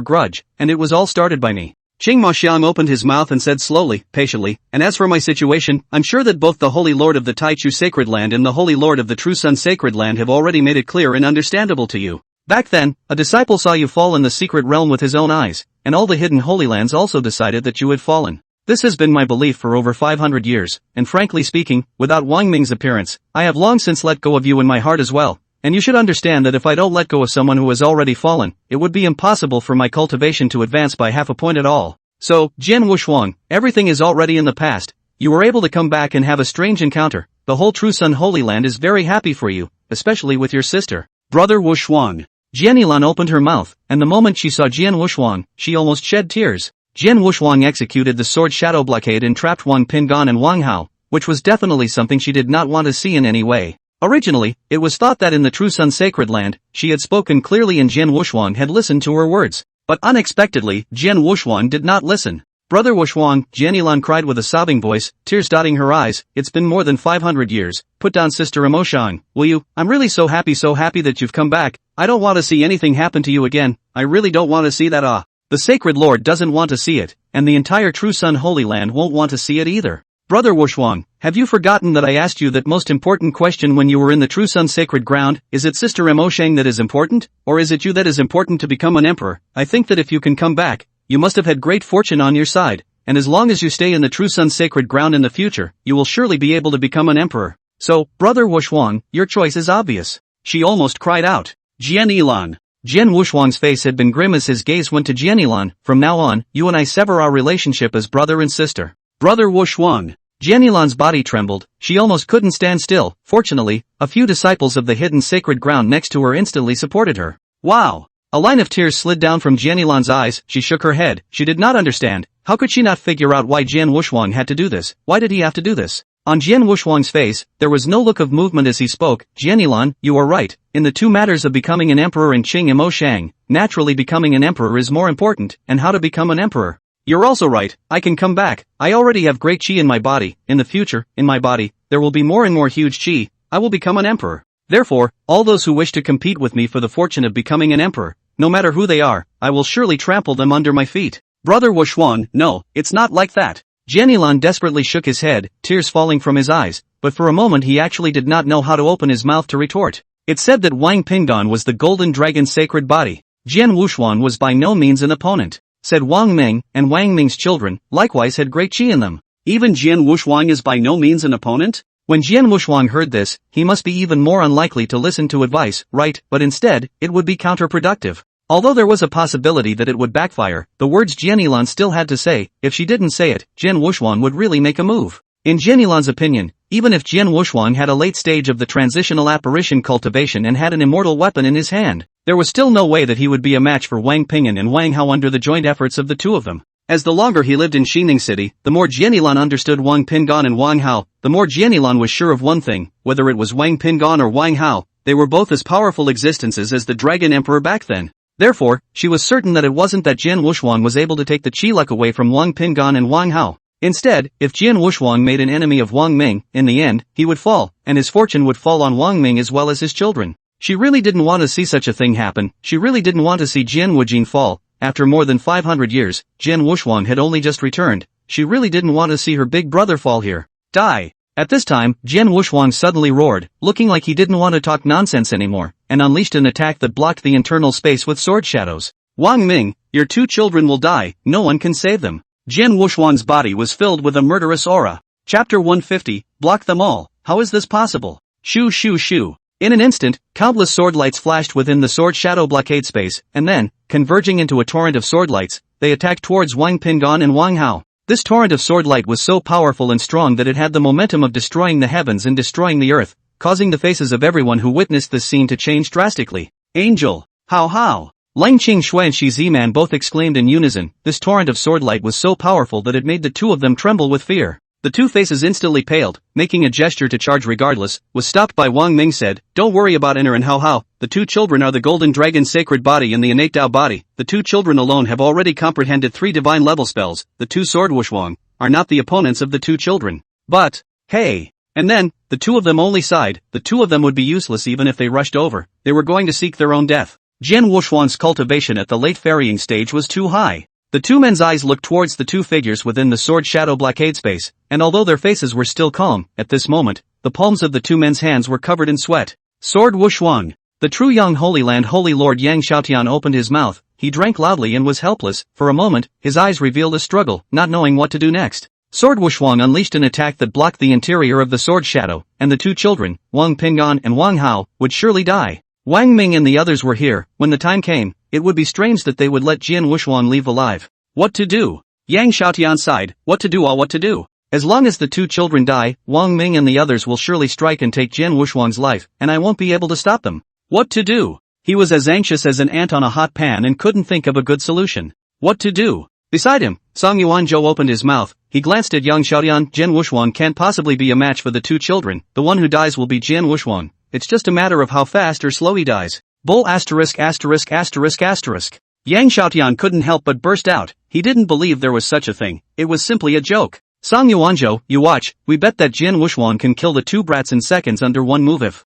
grudge, and it was all started by me. Qing Maxiang opened his mouth and said slowly, patiently, and as for my situation, I'm sure that both the Holy Lord of the Taichu Sacred Land and the Holy Lord of the True Sun Sacred Land have already made it clear and understandable to you. Back then, a disciple saw you fall in the secret realm with his own eyes, and all the hidden Holy Lands also decided that you had fallen. This has been my belief for over 500 years, and frankly speaking, without Wang Ming's appearance, I have long since let go of you in my heart as well. and you should understand that if I don't let go of someone who has already fallen, it would be impossible for my cultivation to advance by half a point at all. So, Jian Wushuang, everything is already in the past. You were able to come back and have a strange encounter. The whole True Sun Holy Land is very happy for you, especially with your sister, brother Wushuang. Jian Yilan opened her mouth, and the moment she saw Jian Wushuang, she almost shed tears. Jian Wushuang executed the sword shadow blockade and trapped Wang Pingan and Wang Hao, which was definitely something she did not want to see in any way. Originally, it was thought that in the True Sun Sacred Land, she had spoken clearly and Jian Wushuang had listened to her words. But unexpectedly, Jian Wushuang did not listen. Brother Wushuang, Jian Yilan cried with a sobbing voice, tears dotting her eyes, it's been more than 500 years, put down Sister Emoshang, will you? I'm really so happy that you've come back. I don't want to see anything happen to you again, I really don't want to see that. The Sacred Lord doesn't want to see it, and the entire True Sun Holy Land won't want to see it either. Brother Wushuang, have you forgotten that I asked you that most important question when you were in the True Sun Sacred Ground? Is it Sister Emoshang that is important, or is it you that is important to become an emperor? I think that if you can come back, you must have had great fortune on your side, and as long as you stay in the True Sun Sacred Ground in the future, you will surely be able to become an emperor. So, Brother Wushuang, your choice is obvious. She almost cried out. Jian Yilan. Jian Wushuang's face had been grim as his gaze went to Jian Yilan. From now on, you and I sever our relationship as brother and sister. Brother Wushuang. Jian Yilan's body trembled, she almost couldn't stand still. Fortunately, a few disciples of the hidden sacred ground next to her instantly supported her. Wow! A line of tears slid down from Jian Yilan's eyes, she shook her head, she did not understand. How could she not figure out why Jian Wushuang had to do this? Why did he have to do this? On Jian Wushuang's face, there was no look of movement as he spoke. Jian Yilan, you are right. In the two matters of becoming an emperor and Qing Emoshang, naturally becoming an emperor is more important, and how to become an emperor. You're also right, I can come back. I already have great qi in my body. In the future, in my body, there will be more and more huge qi. I will become an emperor. Therefore, all those who wish to compete with me for the fortune of becoming an emperor, no matter who they are, I will surely trample them under my feet. Brother Wushuang, no, it's not like that. Jian Yilan desperately shook his head, tears falling from his eyes, but for a moment he actually did not know how to open his mouth to retort. It said that Wang Pingan was the golden dragon's sacred body. Jian Wushuang was by no means an opponent. Said Wang Ming, and Wang Ming's children, likewise had great qi in them. Even Jian Wushuang is by no means an opponent? When Jian Wushuang heard this, he must be even more unlikely to listen to advice, right? But instead, it would be counterproductive. Although there was a possibility that it would backfire, the words Jian Yilan still had to say. If she didn't say it, Jian Wushuang would really make a move. In Jian Yilan's opinion, even if Jian Wushuang had a late stage of the transitional apparition cultivation and had an immortal weapon in his hand, there was still no way that he would be a match for Wang Pingan and Wang Hao under the joint efforts of the two of them. As the longer he lived in Xining City, the more Jian Yilan understood Wang Pingan and Wang Hao, the more Jian Yilan was sure of one thing, whether it was Wang Pingan or Wang Hao, they were both as powerful existences as the Dragon Emperor back then. Therefore, she was certain that it wasn't that Jian Wushuang was able to take the qi luck away from Wang Pingan and Wang Hao. Instead, if Jian Wushuang made an enemy of Wang Ming, in the end, he would fall, and his fortune would fall on Wang Ming as well as his children. She really didn't want to see such a thing happen. She really didn't want to see Jian Wujin fall. After more than 500 years, Jian Wushuang had only just returned. She really didn't want to see her big brother fall here. Die! At this time, Jian Wushuang suddenly roared, looking like he didn't want to talk nonsense anymore, and unleashed an attack that blocked the internal space with sword shadows. Wang Ming, your two children will die, no one can save them. Jian Wushuang's body was filled with a murderous aura. Chapter 150, block them all. How is this possible? Shoo shoo shoo. In an instant, countless sword lights flashed within the sword shadow blockade space, and then, converging into a torrent of sword lights, they attacked towards Wang Pingan and Wang Hao. This torrent of sword light was so powerful and strong that it had the momentum of destroying the heavens and destroying the earth, causing the faces of everyone who witnessed this scene to change drastically. Angel! How? Lang Qing and Shi Ziman both exclaimed in unison. This torrent of sword light was so powerful that it made the two of them tremble with fear. The two faces instantly paled, making a gesture to charge regardless, was stopped by Wang Ming said, don't worry about Inner and Hao. The two children are the golden dragon's sacred body and the innate Tao body. The two children alone have already comprehended 3 divine level spells. The two sword Wushuang are not the opponents of the two children. But, hey! And then, the two of them only sighed. The two of them would be useless even if they rushed over. They were going to seek their own death. Jian Wushuang's cultivation at the late ferrying stage was too high. The two men's eyes looked towards the two figures within the sword shadow blockade space, and although their faces were still calm, at this moment, the palms of the two men's hands were covered in sweat. Sword Wushuang. The true young Holy Land Holy Lord Yang Xiaotian opened his mouth, he drank loudly and was helpless. For a moment, his eyes revealed a struggle, not knowing what to do next. Sword Wushwang unleashed an attack that blocked the interior of the sword shadow, and the two children, Wang Pinggan and Wang Hao, would surely die. Wang Ming and the others were here. When the time came, it would be strange that they would let Jian Wushwang leave alive. What to do? Yang Xiaotian sighed. What to do? What to do? As long as the two children die, Wang Ming and the others will surely strike and take Jian Wushwang's life, and I won't be able to stop them. What to do? He was as anxious as an ant on a hot pan and couldn't think of a good solution. What to do? Beside him, Song Yuanzhou opened his mouth. He glanced at Yang Xiaotian. Jian Wushwang can't possibly be a match for the two children. The one who dies will be Jian Wushwang. It's just a matter of how fast or slow he dies. Bull asterisk asterisk asterisk asterisk. Yang Xiaotian couldn't help but burst out. He didn't believe there was such a thing. It was simply a joke. Song Yuanzhou, you watch, we bet that Jian Wushwang can kill the two brats in seconds under one move if.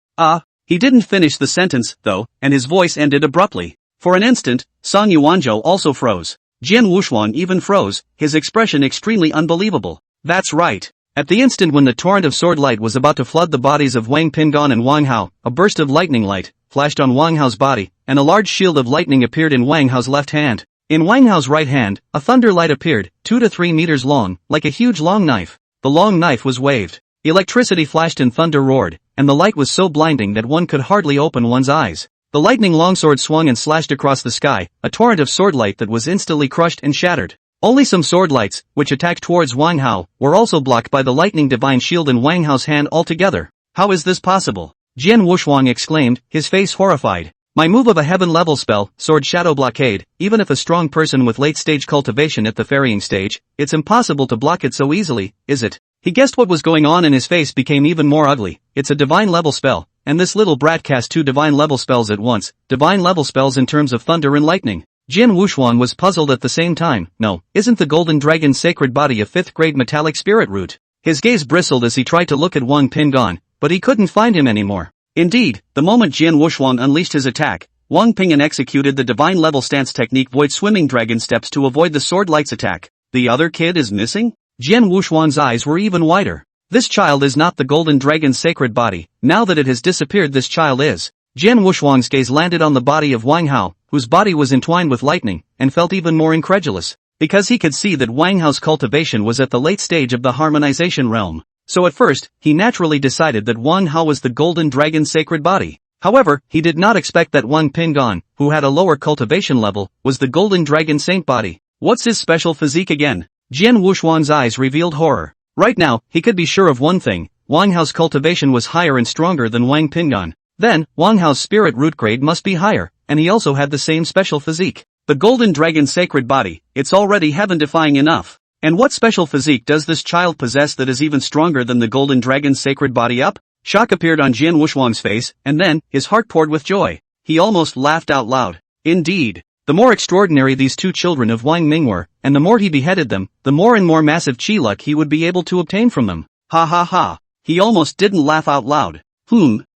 He didn't finish the sentence, though, and his voice ended abruptly. For an instant, Song Yuanzhou also froze. Jian Wushwang even froze, his expression extremely unbelievable. That's right. At the instant when the torrent of sword light was about to flood the bodies of Wang Pinggan and Wang Hao, a burst of lightning light flashed on Wang Hao's body, and a large shield of lightning appeared in Wang Hao's left hand. In Wang Hao's right hand, a thunder light appeared, 2 to 3 meters long, like a huge long knife. The long knife was waved. Electricity flashed and thunder roared, and the light was so blinding that one could hardly open one's eyes. The lightning longsword swung and slashed across the sky, a torrent of sword light that was instantly crushed and shattered. Only some sword lights, which attacked towards Wang Hao, were also blocked by the lightning divine shield in Wang Hao's hand altogether. How is this possible? Jian Wushwang exclaimed, his face horrified. My move of a heaven-level spell, Sword Shadow Blockade, even if a strong person with late-stage cultivation at the ferrying stage, it's impossible to block it so easily, is it? He guessed what was going on and his face became even more ugly. It's a divine-level spell, and this little brat cast 2 divine-level spells at once, divine-level spells in terms of thunder and lightning. Jian Wushwang was puzzled at the same time. No, isn't the golden dragon's sacred body a 5th-grade metallic spirit root? His gaze bristled as he tried to look at Wang Pinggan, but he couldn't find him anymore. Indeed, the moment Jian Wushwang unleashed his attack, Wang Pinggan executed the divine-level stance technique Void Swimming Dragon Steps to avoid the sword light's attack. The other kid is missing? Jian Wushwang's eyes were even wider. This child is not the golden dragon's sacred body. Now that it has disappeared, this child is. Jian Wushwang's gaze landed on the body of Wang Hao, whose body was entwined with lightning, and felt even more incredulous, because he could see that Wang Hao's cultivation was at the late stage of the harmonization realm. So at first, he naturally decided that Wang Hao was the golden dragon's sacred body. However, he did not expect that Wang Pinggan, who had a lower cultivation level, was the golden dragon saint body. What's his special physique again? Jian Wushwang's eyes revealed horror. Right now, he could be sure of one thing: Wang Hao's cultivation was higher and stronger than Wang Pinggan. Then, Wang Hao's spirit root grade must be higher, and he also had the same special physique. The golden dragon's sacred body, it's already heaven-defying enough. And what special physique does this child possess that is even stronger than the golden dragon's sacred body up? Shock appeared on Jian Wushwang's face, and then, his heart poured with joy. He almost laughed out loud. Indeed, the more extraordinary these two children of Wang Ming were, and the more he beheaded them, the more and more massive chi luck he would be able to obtain from them. Ha ha ha. He almost didn't laugh out loud.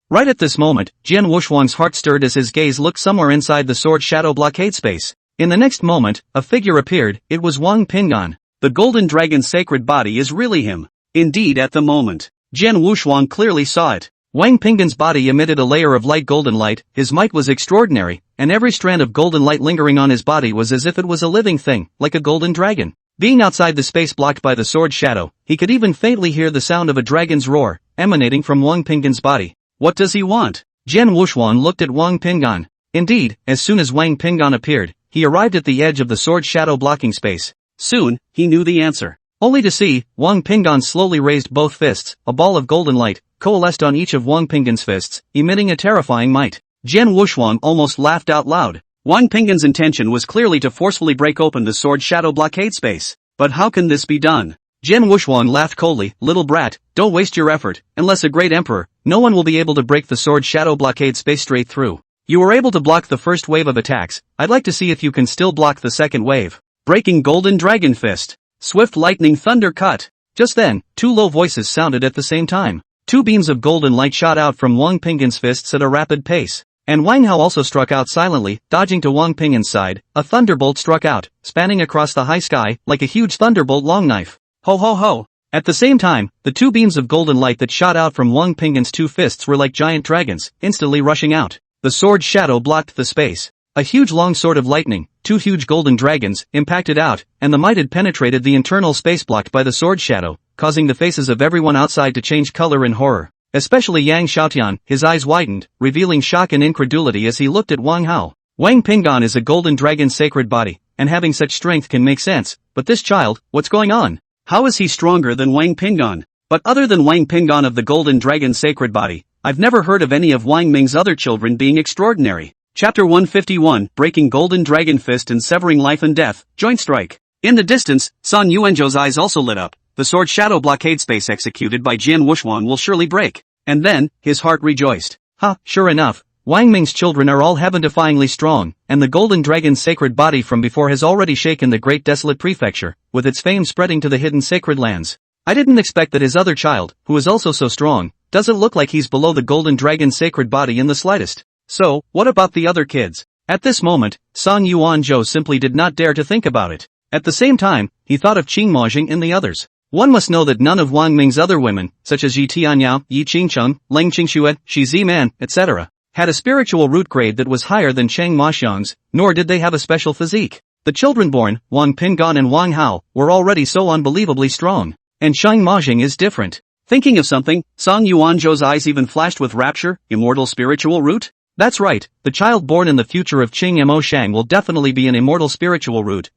Right at this moment, Jian Wushwang's heart stirred as his gaze looked somewhere inside the sword shadow blockade space. In the next moment, a figure appeared. It was Wang Pinggan. The golden dragon's sacred body is really him. Indeed, at the moment, Jian Wushwang clearly saw it. Wang Pinggan's body emitted a layer of light golden light. His might was extraordinary, and every strand of golden light lingering on his body was as if it was a living thing, like a golden dragon. Being outside the space blocked by the sword shadow, he could even faintly hear the sound of a dragon's roar, emanating from Wang Pinggan's body. What does he want? Jian Wushwang looked at Wang Pinggan. Indeed, as soon as Wang Pinggan appeared, he arrived at the edge of the sword shadow blocking space. Soon, he knew the answer. Only to see, Wang Pinggan slowly raised both fists. A ball of golden light coalesced on each of Wang Pinggan's fists, emitting a terrifying might. Jian Wushwang almost laughed out loud. Wang Pinggan's intention was clearly to forcefully break open the sword shadow blockade space. But how can this be done? Jian Wushwang laughed coldly. Little brat, don't waste your effort. Unless a great emperor, no one will be able to break the sword shadow blockade space straight through. You were able to block the first wave of attacks. I'd like to see if you can still block the second wave. Breaking golden dragon fist. Swift lightning thunder cut. Just then, 2 low voices sounded at the same time. 2 beams of golden light shot out from Wang Pinggan's fists at a rapid pace. And Wang Hao also struck out silently, dodging to Wang Pinggan's side. A thunderbolt struck out, spanning across the high sky, like a huge thunderbolt long knife. Ho ho ho! At the same time, the 2 beams of golden light that shot out from Wang Pinggan's 2 fists were like giant dragons, instantly rushing out. The sword shadow blocked the space. A huge long sword of lightning, two huge golden dragons impacted out, and the might had penetrated the internal space blocked by the sword shadow, causing the faces of everyone outside to change color in horror. Especially Yang Xiaotian, his eyes widened, revealing shock and incredulity as he looked at Wang Hao. Wang Pinggan is a golden dragon's sacred body, and having such strength can make sense, but this child, what's going on? How is he stronger than Wang Pinggan? But other than Wang Pinggan of the golden dragon's sacred body, I've never heard of any of Wang Ming's other children being extraordinary. Chapter 151, Breaking Golden Dragon Fist and Severing Life and Death, Joint Strike. In the distance, San Yuanzhou's eyes also lit up. The sword shadow blockade space executed by Jian Wuxuan will surely break. And then, his heart rejoiced. Sure enough, Wang Ming's children are all heaven-defyingly strong, and the golden dragon's sacred body from before has already shaken the great desolate prefecture, with its fame spreading to the hidden sacred lands. I didn't expect that his other child, who is also so strong, doesn't look like he's below the golden dragon's sacred body in the slightest. So, what about the other kids? At this moment, San Yuanzhou simply did not dare to think about it. At the same time, he thought of Qing Mojing and the others. One must know that none of Wang Ming's other women, such as Yi Tianyao, Yi Qingcheng, Leng Qingxuet, Shi Ziman, etc., had a spiritual root grade that was higher than Cheng Maxiang's, nor did they have a special physique. The children born, Wang Pinggan and Wang Hao, were already so unbelievably strong. And Cheng Mojing is different. Thinking of something, San Yuanzhou's eyes even flashed with rapture. Immortal spiritual root? That's right, the child born in the future of Qing Mo Shang will definitely be an immortal spiritual root.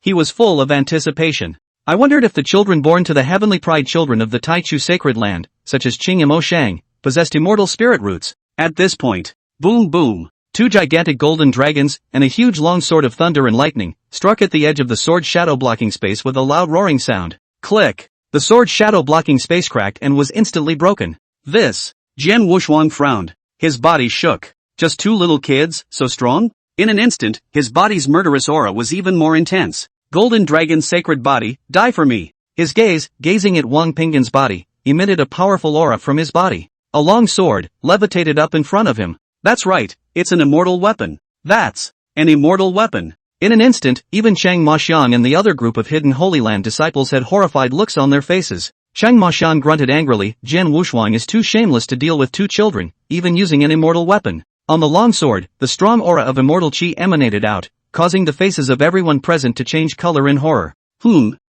He was full of anticipation. I wondered if the children born to the heavenly pride children of the Taichu sacred land, such as Qing Mo Shang, possessed immortal spirit roots. At this point, boom boom, two gigantic golden dragons, and a huge long sword of thunder and lightning, struck at the edge of the sword shadow blocking space with a loud roaring sound. Click! The sword shadow blocking space cracked and was instantly broken. Jian Wuxuan frowned. His body shook. Just two little kids, so strong? In an instant, his body's murderous aura was even more intense. Golden dragon's sacred body, die for me. His gaze, gazing at Wang Pinggan's body, emitted a powerful aura from his body. A long sword, levitated up in front of him. That's right, it's an immortal weapon. That's an immortal weapon. In an instant, even Cheng Maxiang and the other group of hidden Holy Land disciples had horrified looks on their faces. Cheng Maxiang grunted angrily, Jian Wuxuan is too shameless to deal with two children, even using an immortal weapon. On the long sword, the strong aura of immortal chi emanated out, causing the faces of everyone present to change color in horror.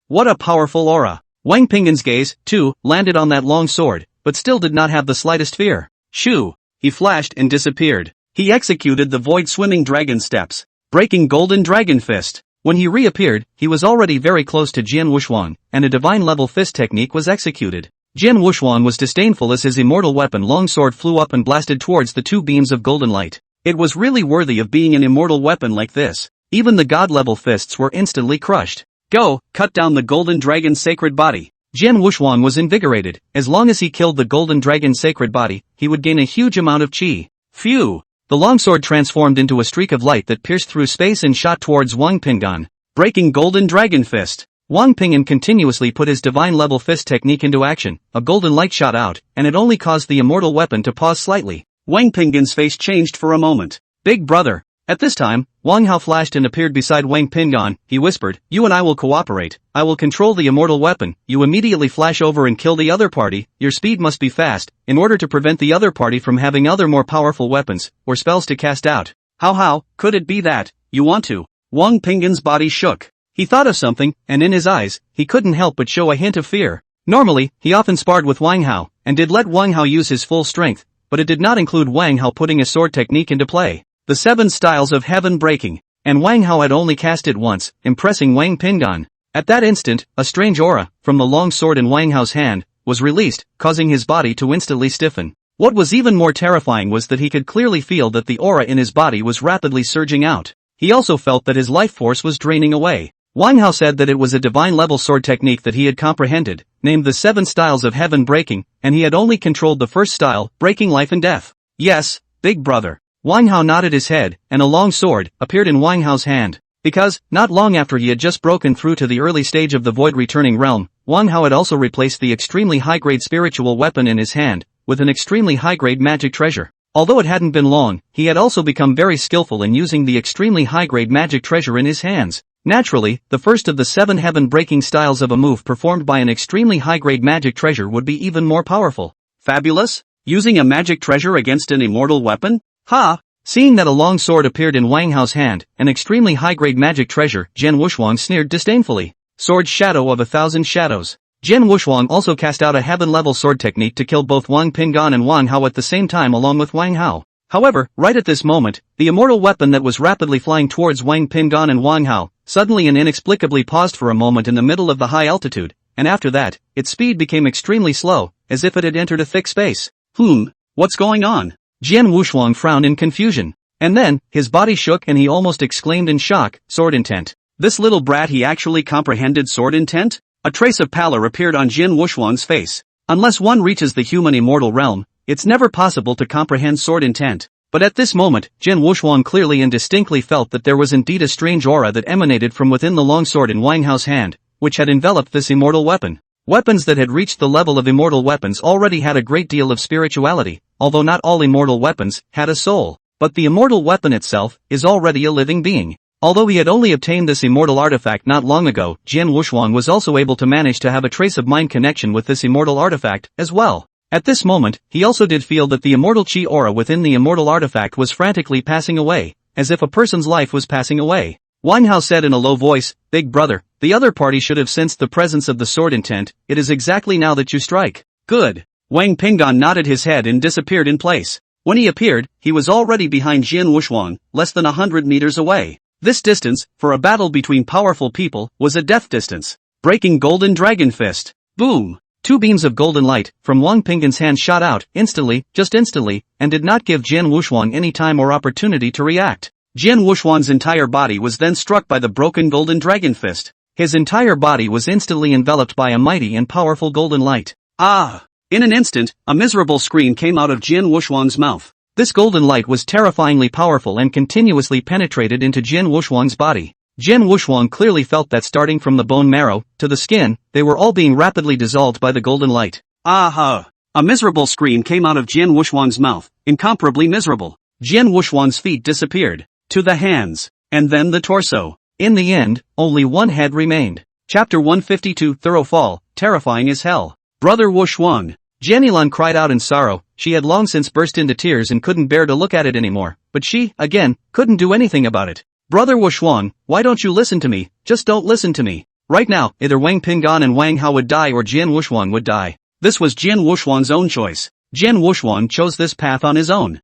What a powerful aura. Wang Pinggan's gaze, too, landed on that long sword, but still did not have the slightest fear. Shoo! He flashed and disappeared. He executed the void swimming dragon steps, breaking golden dragon fist. When he reappeared, he was already very close to Jian Wuxuan, and a divine level fist technique was executed. Jian Wuxuan was disdainful as his immortal weapon long sword flew up and blasted towards the two beams of golden light. It was really worthy of being an immortal weapon like this. Even the god-level fists were instantly crushed. Go, cut down the golden dragon's sacred body. Jian Wuxuan was invigorated. As long as he killed the golden dragon's sacred body, he would gain a huge amount of chi. Phew! The longsword transformed into a streak of light that pierced through space and shot towards Wang Pinggan, breaking golden dragon fist. Wang Pinggan continuously put his divine level fist technique into action. A golden light shot out, and it only caused the immortal weapon to pause slightly. Wang Pinggan's face changed for a moment. Big brother. At this time, Wang Hao flashed and appeared beside Wang Pinggan. He whispered, you and I will cooperate. I will control the immortal weapon. You immediately flash over and kill the other party. Your speed must be fast, in order to prevent the other party from having other more powerful weapons, or spells to cast out. How could it be that you want to? Wang Pinggan's body shook. He thought of something, and in his eyes, he couldn't help but show a hint of fear. Normally, he often sparred with Wang Hao, and did let Wang Hao use his full strength, but it did not include Wang Hao putting a sword technique into play. The 7 styles of heaven breaking, and Wang Hao had only cast it once, impressing Wang Pinggan. At that instant, a strange aura, from the long sword in Wang Hao's hand, was released, causing his body to instantly stiffen. What was even more terrifying was that he could clearly feel that the aura in his body was rapidly surging out. He also felt that his life force was draining away. Wang Hao said that it was a divine level sword technique that he had comprehended, named the 7 styles of heaven breaking, and he had only controlled the first style, breaking life and death. Yes, big brother. Wang Hao nodded his head, and a long sword appeared in Wang Hao's hand. Because, not long after he had just broken through to the early stage of the void returning realm, Wang Hao had also replaced the extremely high-grade spiritual weapon in his hand, with an extremely high-grade magic treasure. Although it hadn't been long, he had also become very skillful in using the extremely high-grade magic treasure in his hands. Naturally, the first of the 7 heaven-breaking styles of a move performed by an extremely high-grade magic treasure would be even more powerful. Fabulous? Using a magic treasure against an immortal weapon? Seeing that a long sword appeared in Wang Hao's hand, an extremely high-grade magic treasure, Jian Wushuang sneered disdainfully. Sword Shadow of 1,000 Shadows. Jian Wushuang also cast out a heaven-level sword technique to kill both Wang Pingan and Wang Hao at the same time along with Wang Hao. However, right at this moment, the immortal weapon that was rapidly flying towards Wang Pingan and Wang Hao, suddenly and inexplicably paused for a moment in the middle of the high altitude, and after that, its speed became extremely slow, as if it had entered a thick space. What's going on? Jian Wushuang frowned in confusion. And then, his body shook and he almost exclaimed in shock, sword intent. This little brat, he actually comprehended sword intent? A trace of pallor appeared on Jian Wushuang's face. Unless one reaches the human immortal realm, it's never possible to comprehend sword intent. But at this moment, Jian Wushuang clearly and distinctly felt that there was indeed a strange aura that emanated from within the long sword in Wang Hao's hand, which had enveloped this immortal weapon. Weapons that had reached the level of immortal weapons already had a great deal of spirituality, although not all immortal weapons had a soul. But the immortal weapon itself is already a living being. Although he had only obtained this immortal artifact not long ago, Jian Wushuang was also able to manage to have a trace of mind connection with this immortal artifact as well. At this moment, he also did feel that the immortal chi aura within the immortal artifact was frantically passing away, as if a person's life was passing away. Wang Hao said in a low voice, "Big brother, the other party should have sensed the presence of the sword intent. It is exactly now that you strike." Good. Wang Pingan nodded his head and disappeared in place. When he appeared, he was already behind Jian Wushuang, less than 100 meters away. This distance, for a battle between powerful people, was a death distance. Breaking Golden Dragon Fist. Boom! 2 beams of golden light from Wang Pingan's hand shot out, instantly, just instantly, and did not give Jian Wushuang any time or opportunity to react. Jian Wushuang's entire body was then struck by the broken Golden Dragon Fist. His entire body was instantly enveloped by a mighty and powerful golden light. Ah! In an instant, a miserable scream came out of Jian Wushuang's mouth. This golden light was terrifyingly powerful and continuously penetrated into Jian Wushuang's body. Jian Wushuang clearly felt that starting from the bone marrow to the skin, they were all being rapidly dissolved by the golden light. Aha! A miserable scream came out of Jian Wushuang's mouth, incomparably miserable. Jian Wushuang's feet disappeared, to the hands, and then the torso. In the end, only one head remained. Chapter 152 Thorough Fall, terrifying as hell. Brother Wushuang. Jianilan cried out in sorrow. She had long since burst into tears and couldn't bear to look at it anymore, but she, again, couldn't do anything about it. Brother Wushuang, why don't you listen to me? Just don't listen to me. Right now, either Wang Pingan and Wang Hao would die or Jian Wushuang would die. This was Jian Wushuang's own choice. Jian Wushuang chose this path on his own.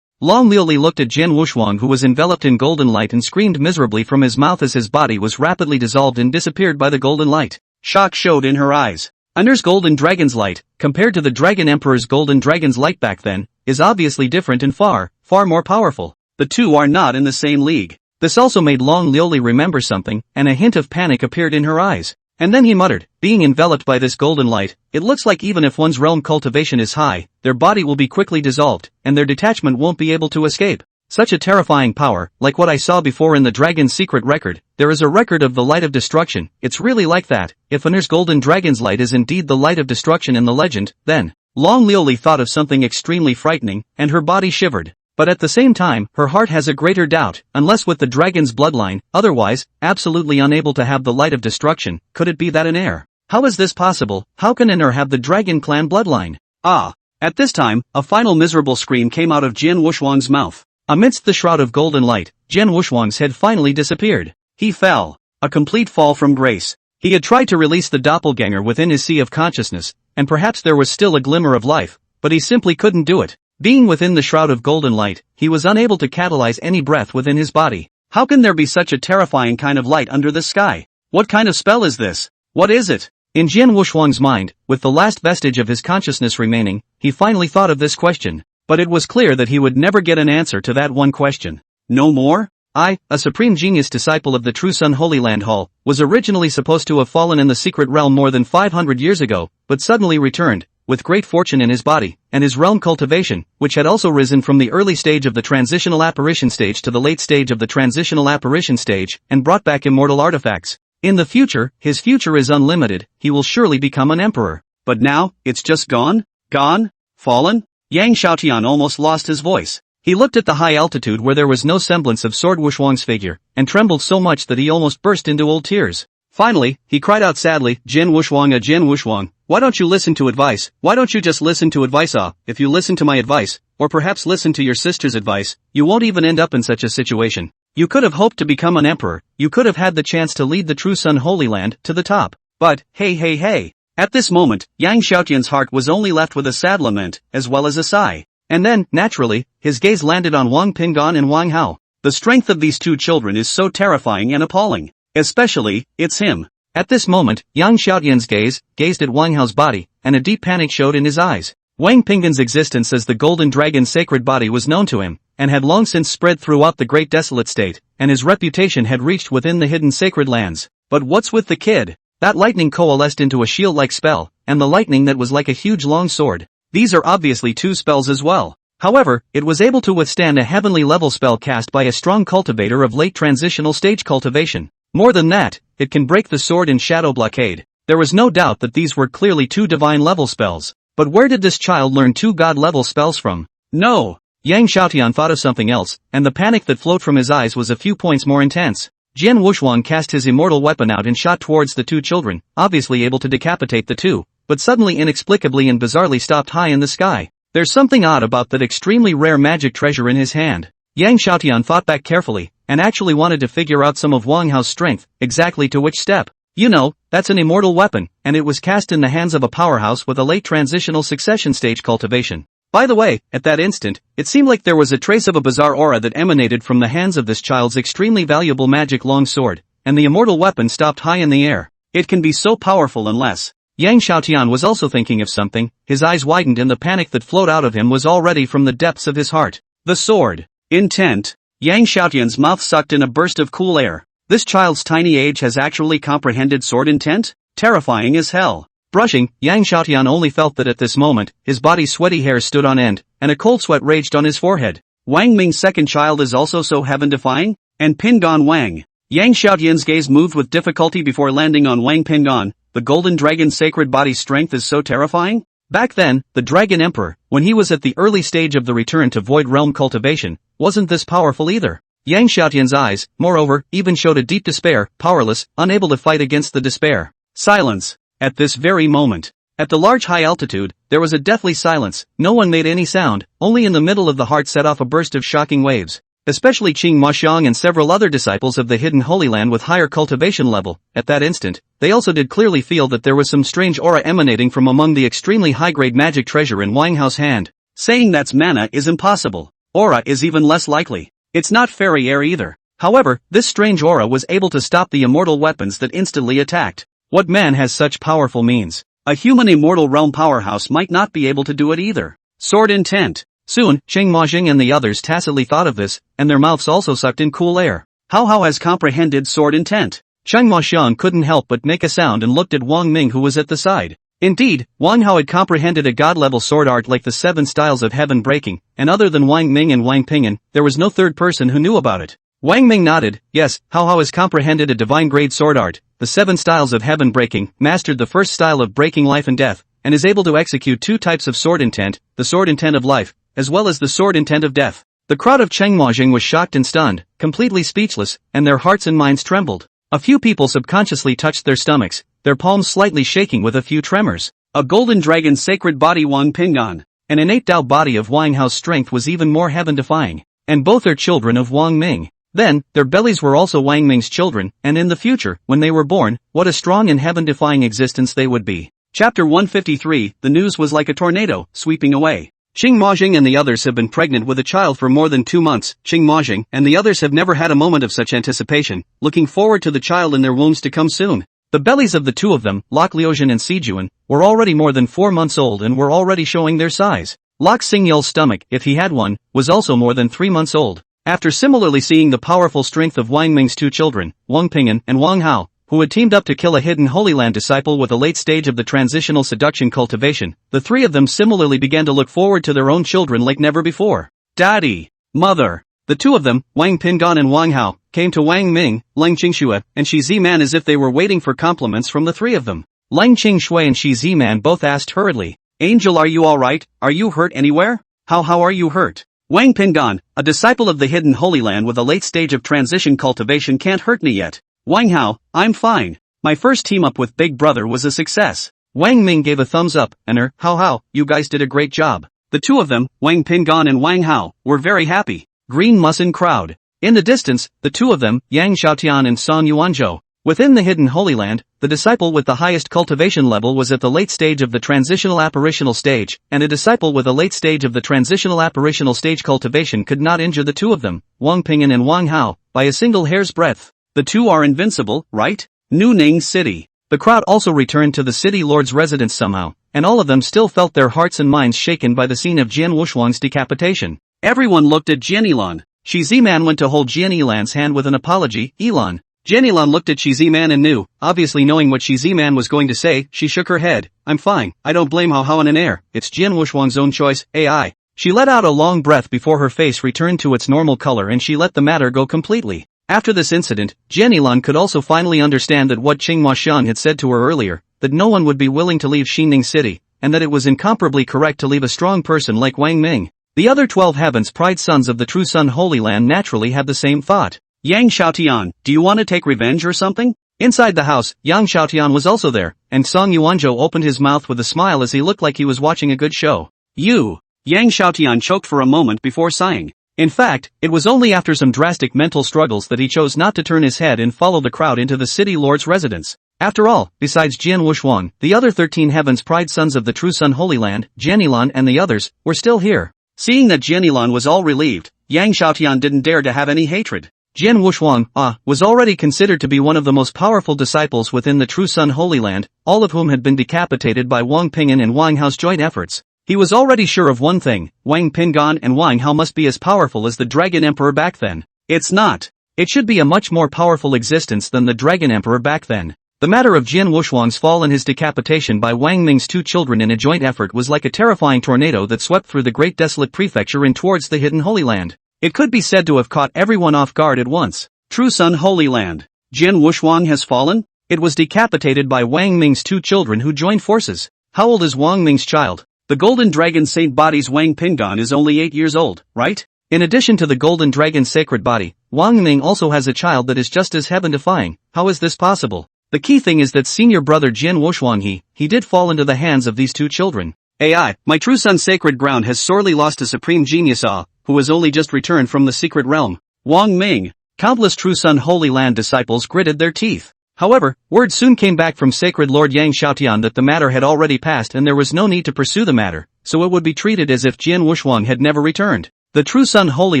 Long Liuli looked at Jian Wushuang, who was enveloped in golden light, and screamed miserably from his mouth as his body was rapidly dissolved and disappeared by the golden light. Shock showed in her eyes. Under's golden dragon's light, compared to the Dragon Emperor's golden dragon's light back then, is obviously different and far, far more powerful. The two are not in the same league. This also made Long Liuli remember something, and a hint of panic appeared in her eyes. And then he muttered, being enveloped by this golden light, it looks like even if one's realm cultivation is high, their body will be quickly dissolved, and their detachment won't be able to escape. Such a terrifying power, like what I saw before in the Dragon's Secret record. There is a record of the light of destruction. It's really like that. If Aner's golden dragon's light is indeed the light of destruction in the legend, then Long Liuli thought of something extremely frightening, and her body shivered. But at the same time, her heart has a greater doubt, unless with the dragon's bloodline, otherwise, absolutely unable to have the light of destruction, could it be that Aner? How is this possible? How can Aner have the dragon clan bloodline? Ah! At this time, a final miserable scream came out of Jian Wushuang's mouth. Amidst the shroud of golden light, Jian Wushuang's head finally disappeared. He fell. A complete fall from grace. He had tried to release the doppelganger within his sea of consciousness, and perhaps there was still a glimmer of life, but he simply couldn't do it. Being within the shroud of golden light, he was unable to catalyze any breath within his body. How can there be such a terrifying kind of light under the sky? What kind of spell is this? What is it? In Jian Wushuang's mind, with the last vestige of his consciousness remaining, he finally thought of this question. But it was clear that he would never get an answer to that one question. No more? I, a supreme genius disciple of the true Sun Holy Land Hall, was originally supposed to have fallen in the secret realm more than 500 years ago, but suddenly returned, with great fortune in his body, and his realm cultivation, which had also risen from the early stage of the transitional apparition stage to the late stage of the transitional apparition stage, and brought back immortal artifacts. In the future, his future is unlimited, he will surely become an emperor. But now, it's just gone? Gone? Fallen? Yang Xiaotian almost lost his voice. He looked at the high altitude where there was no semblance of Sword Wushuang's figure, and trembled so much that he almost burst into old tears. Finally, he cried out sadly, Jin Wushwang, Jin Wushwang, why don't you listen to advice? Why don't you just listen to advice? If you listen to my advice, or perhaps listen to your sister's advice, you won't even end up in such a situation. You could have hoped to become an emperor, you could have had the chance to lead the true Sun Holy Land to the top. But, hey. At this moment, Yang Xiaotian's heart was only left with a sad lament, as well as a sigh. And then, naturally, his gaze landed on Wang Pinggan and Wang Hao. The strength of these two children is so terrifying and appalling. Especially, it's him. At this moment, Yang Xiaotian's gaze gazed at Wang Hao's body, and a deep panic showed in his eyes. Wang Pinggan's existence as the Golden Dragon's sacred body was known to him, and had long since spread throughout the Great Desolate State, and his reputation had reached within the hidden sacred lands. But what's with the kid? That lightning coalesced into a shield-like spell, and the lightning that was like a huge long sword. These are obviously two spells as well. However, it was able to withstand a heavenly level spell cast by a strong cultivator of late transitional stage cultivation. More than that, it can break the sword and shadow blockade. There was no doubt that these were clearly two divine level spells. But where did this child learn two god level spells from? No! Yang Xiaotian thought of something else, and the panic that flowed from his eyes was a few points more intense. Jian Wushwang cast his immortal weapon out and shot towards the two children, obviously able to decapitate the two, but suddenly inexplicably and bizarrely stopped high in the sky. There's something odd about that extremely rare magic treasure in his hand. Yang Xiaotian thought back carefully, and actually wanted to figure out some of Wang Hao's strength, exactly to which step. You know, that's an immortal weapon, and it was cast in the hands of a powerhouse with a late transitional succession stage cultivation. By the way, at that instant, it seemed like there was a trace of a bizarre aura that emanated from the hands of this child's extremely valuable magic long sword, and the immortal weapon stopped high in the air. It can be so powerful unless... Yang Xiaotian was also thinking of something, his eyes widened and the panic that flowed out of him was already from the depths of his heart. The sword. Intent. Yang Xiaotian's mouth sucked in a burst of cool air. This child's tiny age has actually comprehended sword intent? Terrifying as hell. Brushing, Yang Xiaotian only felt that at this moment, his body's sweaty hairs stood on end, and a cold sweat raged on his forehead. Wang Ming's second child is also so heaven-defying? And Pinggan Wang. Yang Xiaotian's gaze moved with difficulty before landing on Wang Pinggan. The Golden Dragon's sacred body's strength is so terrifying? Back then, the Dragon Emperor, when he was at the early stage of the return to Void Realm cultivation, wasn't this powerful either. Yang Xiaotian's eyes, moreover, even showed a deep despair, powerless, unable to fight against the despair. Silence. At this very moment. At the large high altitude, there was a deathly silence, no one made any sound, only in the middle of the heart set off a burst of shocking waves. Especially Qing Maxiang and several other disciples of the hidden Holy Land with higher cultivation level, at that instant, they also did clearly feel that there was some strange aura emanating from among the extremely high-grade magic treasure in Wang Hao's hand. Saying that's mana is impossible. Aura is even less likely. It's not fairy air either. However, this strange aura was able to stop the immortal weapons that instantly attacked. What man has such powerful means? A human immortal realm powerhouse might not be able to do it either. Sword intent. Soon, Cheng Majing and the others tacitly thought of this, and their mouths also sucked in cool air. How has comprehended sword intent? Cheng Maxiang couldn't help but make a sound and looked at Wang Ming who was at the side. Indeed, Wang Hao had comprehended a god-level sword art like the 7 styles of heaven breaking, and other than Wang Ming and Wang Pinggan, there was no third person who knew about it. Wang Ming nodded, yes, Hao has comprehended a divine-grade sword art, the 7 styles of heaven breaking, mastered the first style of breaking life and death, and is able to execute 2 types of sword intent, the sword intent of life, as well as the sword intent of death. The crowd of Cheng Majing was shocked and stunned, completely speechless, and their hearts and minds trembled. A few people subconsciously touched their stomachs, their palms slightly shaking with a few tremors. A golden dragon's sacred body Wang Pinggan, an innate Tao body of Wang Hao's strength was even more heaven-defying, and both are children of Wang Ming. Then, their bellies were also Wang Ming's children, and in the future, when they were born, what a strong and heaven-defying existence they would be. Chapter 153, the news was like a tornado, sweeping away. Qing Majing and the others have been pregnant with a child for more than 2 months. Qing Majing and the others have never had a moment of such anticipation, looking forward to the child in their wombs to come soon. The bellies of the two of them, Lok Liujian and Sijuan, were already more than 4 months old and were already showing their size. Lok Xingyel's stomach, if he had one, was also more than 3 months old. After similarly seeing the powerful strength of Wang Ming's 2 children, Wang Pinggan and Wang Hao, who had teamed up to kill a hidden Holy Land disciple with a late stage of the transitional seduction cultivation, the 3 of them similarly began to look forward to their own children like never before. Daddy! Mother! The 2 of them, Wang Pinggan and Wang Hao, came to Wang Ming, Leng Qingshui, and Shi Ziman as if they were waiting for compliments from the 3 of them. Leng Qingshui and Shi Ziman both asked hurriedly, Angel, are you alright? Are you hurt anywhere? How are you hurt? Wang Pinggan, a disciple of the hidden Holy Land with a late stage of transition cultivation, can't hurt me yet. Wang Hao, I'm fine. my first team up with Big Brother was a success. Wang Ming gave a thumbs up, and how, you guys did a great job. The two of them, Wang Pingon and Wang Hao, were very happy. Green Musin crowd. In the distance, the two of them, Yang Xiaotian and Song Yuanzhou. Within the hidden Holy Land, the disciple with the highest cultivation level was at the late stage of the transitional apparitional stage, and a disciple with a late stage of the transitional apparitional stage cultivation could not injure the two of them, Wang Pingan and Wang Hao, by a single hair's breadth. The two are invincible, right? Nu Ning City. The crowd also returned to the city lord's residence somehow, and all of them still felt their hearts and minds shaken by the scene of Jian Wushuang's decapitation. Everyone looked at Jian Yilan. Shi Ziman went to hold Jian Yilan's hand with an apology. Yilan. Jian Yilan looked at Shi Ziman and knew, obviously knowing what Shi Ziman was going to say, she shook her head. I'm fine, I don't blame Hao and an air, it's Jian Wushuang's own choice, AI. She let out a long breath before her face returned to its normal color and she let the matter go completely. After this incident, Jian Yilan could also finally understand that what Qing Huashan had said to her earlier, that no one would be willing to leave Xining City, and that it was incomparably correct to leave a strong person like Wang Ming. The other 12 Heavens Pride sons of the True Sun Holy Land naturally had the same thought. Yang Xiaotian, do you want to take revenge or something? Inside the house, Yang Xiaotian was also there, and Song Yuanzhou opened his mouth with a smile as he looked like he was watching a good show. You! Yang Xiaotian choked for a moment before sighing. In fact, it was only after some drastic mental struggles that he chose not to turn his head and follow the crowd into the city lord's residence. After all, besides Jian Wushuang, the other 13 Heavens Pride sons of the True Sun Holy Land, Jian Yilan and the others, were still here. Seeing that Jian Yilan was all relieved, Yang Xiaotian didn't dare to have any hatred. Jian Wushuang, was already considered to be one of the most powerful disciples within the True Sun Holy Land, all of whom had been decapitated by Wang Pingan and Wang Hao's joint efforts. He was already sure of one thing, Wang Pingan and Wang Hao must be as powerful as the Dragon Emperor back then. It's not. It should be a much more powerful existence than the Dragon Emperor back then. The matter of Jian Wushuang's fall and his decapitation by Wang Ming's two children in a joint effort was like a terrifying tornado that swept through the great desolate prefecture and towards the hidden Holy Land. It could be said to have caught everyone off guard at once. True Sun Holy Land. Jian Wushuang has fallen? It was decapitated by Wang Ming's two children who joined forces. How old is Wang Ming's child? The Golden Dragon Saint Body's Wang Pingan is only 8 years old, right? In addition to the Golden Dragon's sacred body, Wang Ming also has a child that is just as heaven-defying. How is this possible? The key thing is that senior brother Jian Wushuang he did fall into the hands of these two children. AI, my True Sun sacred ground has sorely lost a supreme genius who has only just returned from the secret realm. Wang Ming. Countless True Sun Holy Land disciples gritted their teeth. However, word soon came back from Sacred Lord Yang Xiaotian that the matter had already passed and there was no need to pursue the matter, so it would be treated as if Jian Wushuang had never returned. The True Sun Holy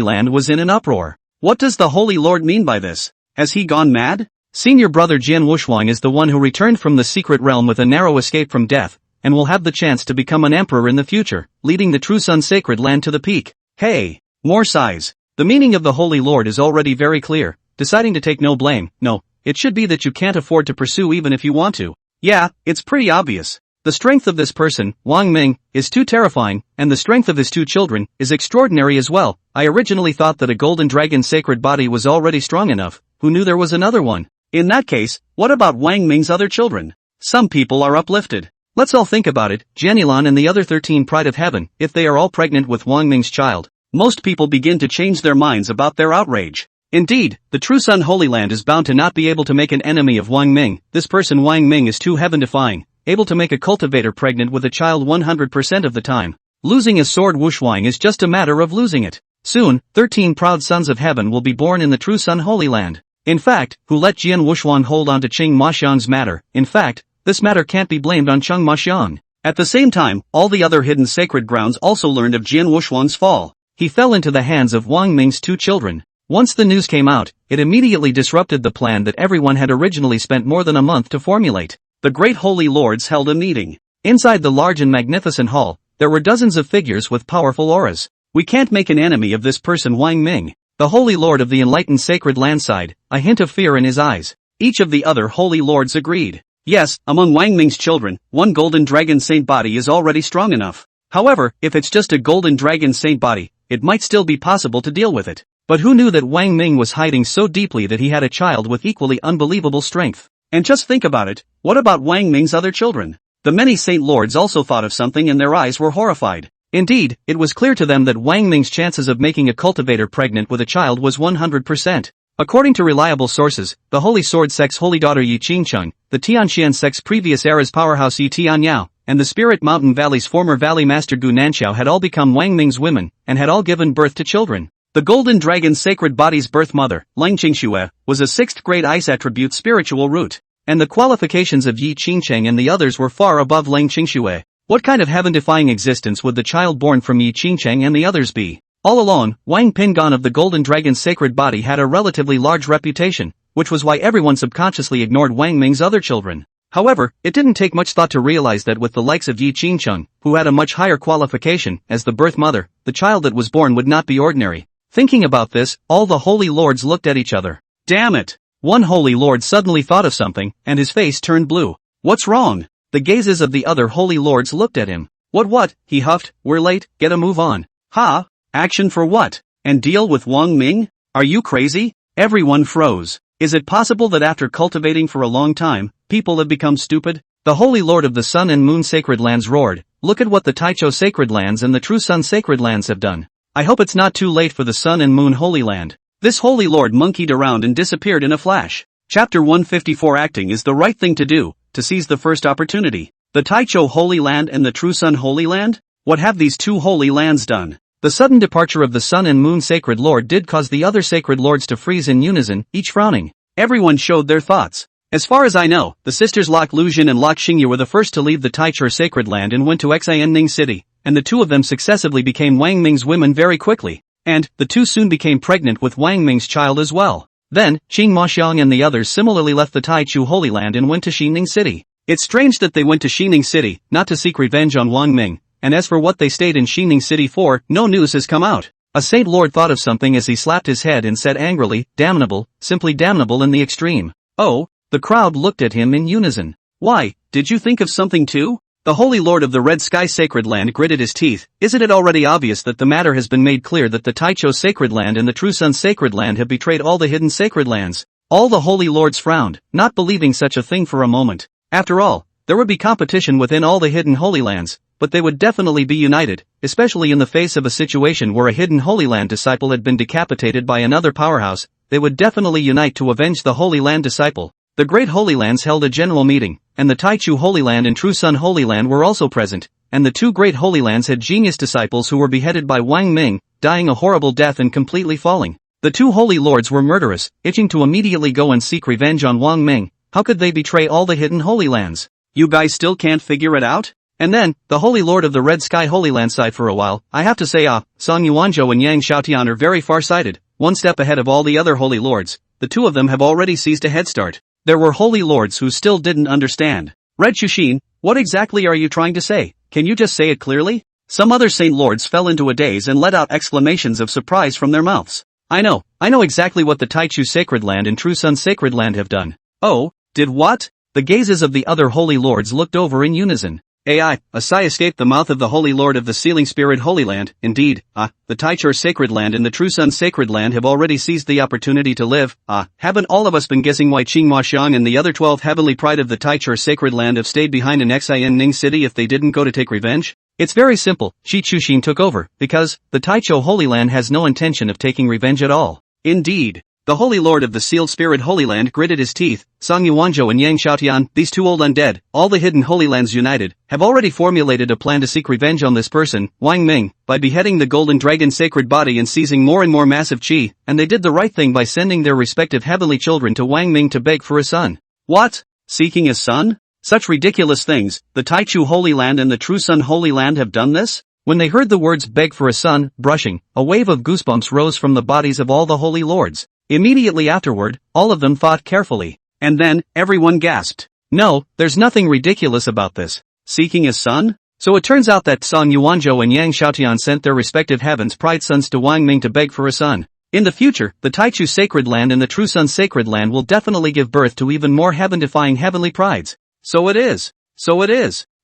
Land was in an uproar. What does the Holy Lord mean by this? Has he gone mad? Senior brother Jian Wushuang is the one who returned from the secret realm with a narrow escape from death, and will have the chance to become an emperor in the future, leading the True Sun Sacred Land to the peak. Hey! More sighs. The meaning of the Holy Lord is already very clear, deciding to take no blame. No, it should be that you can't afford to pursue even if you want to. Yeah, it's pretty obvious. The strength of this person, Wang Ming, is too terrifying, and the strength of his two children is extraordinary as well. I originally thought that a Golden Dragon sacred body was already strong enough. Who knew there was another one? In that case, what about Wang Ming's other children? Some people are uplifted. Let's all think about it, Jian Yilan and the other 13 Pride of Heaven, if they are all pregnant with Wang Ming's child. Most people begin to change their minds about their outrage. Indeed, the True Sun Holy Land is bound to not be able to make an enemy of Wang Ming. This person Wang Ming is too heaven-defying, able to make a cultivator pregnant with a child 100% of the time. Losing his sword Wushuang is just a matter of losing it. Soon, 13 proud sons of heaven will be born in the True Sun Holy Land. In fact, who let Jian Wushuang hold on to Qing Maxiang's matter? In fact, this matter can't be blamed on Qing Maxiang. At the same time, all the other hidden sacred grounds also learned of Jian Wushuang's fall. He fell into the hands of Wang Ming's two children. Once the news came out, it immediately disrupted the plan that everyone had originally spent more than a month to formulate. The great holy lords held a meeting. Inside the large and magnificent hall, there were dozens of figures with powerful auras. We can't make an enemy of this person Wang Ming. The holy lord of the enlightened sacred land sighed, a hint of fear in his eyes. Each of the other holy lords agreed. Yes, among Wang Ming's children, one golden dragon saint body is already strong enough. However, if it's just a golden dragon saint body, it might still be possible to deal with it. But who knew that Wang Ming was hiding so deeply that he had a child with equally unbelievable strength? And just think about it, what about Wang Ming's other children? The many saint lords also thought of something and their eyes were horrified. Indeed, it was clear to them that Wang Ming's chances of making a cultivator pregnant with a child was 100%. According to reliable sources, the Holy Sword Sect's holy daughter Yi Qingcheng, the Tianxian Sect's previous era's powerhouse Yi Tianyao, and the Spirit Mountain Valley's former valley master Gu Nanxiao had all become Wang Ming's women, and had all given birth to children. The Golden Dragon's sacred body's birth mother, Lang Qingxue, was a 6th grade ice attribute spiritual root, and the qualifications of Yi Qingcheng and the others were far above Lang Qingxue. What kind of heaven-defying existence would the child born from Yi Qingcheng and the others be? All along, Wang Pingon of the Golden Dragon's sacred body had a relatively large reputation, which was why everyone subconsciously ignored Wang Ming's other children. However, it didn't take much thought to realize that with the likes of Yi Qingcheng, who had a much higher qualification as the birth mother, the child that was born would not be ordinary. Thinking about this, all the holy lords looked at each other. Damn it! One holy lord suddenly thought of something, and his face turned blue. What's wrong? The gazes of the other holy lords looked at him. What? He huffed. We're late, get a move on. Ha! Action for what? And deal with Wang Ming? Are you crazy? Everyone froze. Is it possible that after cultivating for a long time, people have become stupid? The Holy Lord of the Sun and Moon Sacred Lands roared, look at what the Taicho Sacred Lands and the True Sun Sacred Lands have done. I hope it's not too late for the Sun and Moon Holy Land. This Holy Lord monkeyed around and disappeared in a flash. Chapter 154 Acting is the right thing to do, to seize the first opportunity. The Taicho Holy Land and the True Sun Holy Land? What have these two holy lands done? The sudden departure of the Sun and Moon Sacred Lord did cause the other sacred lords to freeze in unison, each frowning. Everyone showed their thoughts. As far as I know, the sisters Lok Lujin and Lok Xingyu were the first to leave the Taichur Sacred Land and went to Xianning City, and the two of them successively became Wang Ming's women very quickly, and the two soon became pregnant with Wang Ming's child as well. Then, Qing Maxiang and the others similarly left the Taichu Holy Land and went to Xining City. It's strange that they went to Xining City, not to seek revenge on Wang Ming. And as for what they stayed in Xining City for, no news has come out. A Saint Lord thought of something as he slapped his head and said angrily, damnable, simply damnable in the extreme. Oh, the crowd looked at him in unison. Why, did you think of something too? The Holy Lord of the Red Sky Sacred Land gritted his teeth. Isn't it already obvious that the matter has been made clear that the Taicho Sacred Land and the True Sun Sacred Land have betrayed all the hidden sacred lands? All the holy lords frowned, not believing such a thing for a moment. After all, there would be competition within all the hidden holy lands, but they would definitely be united, especially in the face of a situation where a hidden Holy Land disciple had been decapitated by another powerhouse. They would definitely unite to avenge the Holy Land disciple. The Great Holy Lands held a general meeting, and the Taichu Holy Land and True Sun Holy Land were also present, and the two Great Holy Lands had genius disciples who were beheaded by Wang Ming, dying a horrible death and completely falling. The two holy lords were murderous, itching to immediately go and seek revenge on Wang Ming. How could they betray all the hidden Holy Lands? You guys still can't figure it out? And then, the Holy Lord of the Red Sky Holy Land sighed for a while. I have to say Song Yuanzhou and Yang Xiaotian are very far-sighted, one step ahead of all the other holy lords. The two of them have already seized a head start. There were holy lords who still didn't understand. Red Shushin, what exactly are you trying to say? Can you just say it clearly? Some other saint lords fell into a daze and let out exclamations of surprise from their mouths. I know exactly what the Taichu Sacred Land and True Sun Sacred Land have done. Oh, did what? The gazes of the other holy lords looked over in unison. A sigh escaped the mouth of the Holy Lord of the Sealing Spirit Holy Land. Indeed, the Taichur Sacred Land and the True Sun Sacred Land have already seized the opportunity to live. Haven't all of us been guessing why Qing Maxiang and the other 12 heavenly pride of the Taichur Sacred Land have stayed behind in Xianning City if they didn't go to take revenge? It's very simple. Shi Chushin took over, because the Taicho Holy Land has no intention of taking revenge at all. Indeed. The Holy Lord of the Sealed Spirit Holy Land gritted his teeth. Song Yuanzhou and Yang Xiaotian, these two old undead, all the hidden Holy Lands united, have already formulated a plan to seek revenge on this person, Wang Ming, by beheading the Golden Dragon sacred body and seizing more and more massive qi, and they did the right thing by sending their respective heavenly children to Wang Ming to beg for a son. What? Seeking a son? Such ridiculous things. The Taichu Holy Land and the True Sun Holy Land have done this? When they heard the words beg for a son, brushing, a wave of goosebumps rose from the bodies of all the holy lords. Immediately afterward, all of them thought carefully. And then, everyone gasped. No, there's nothing ridiculous about this. Seeking a son? So it turns out that Song Yuanzhou and Yang Xiaotian sent their respective heavens pride sons to Wang Ming to beg for a son. In the future, the Taichu Sacred Land and the True Sun Sacred Land will definitely give birth to even more heaven-defying heavenly prides. So it is.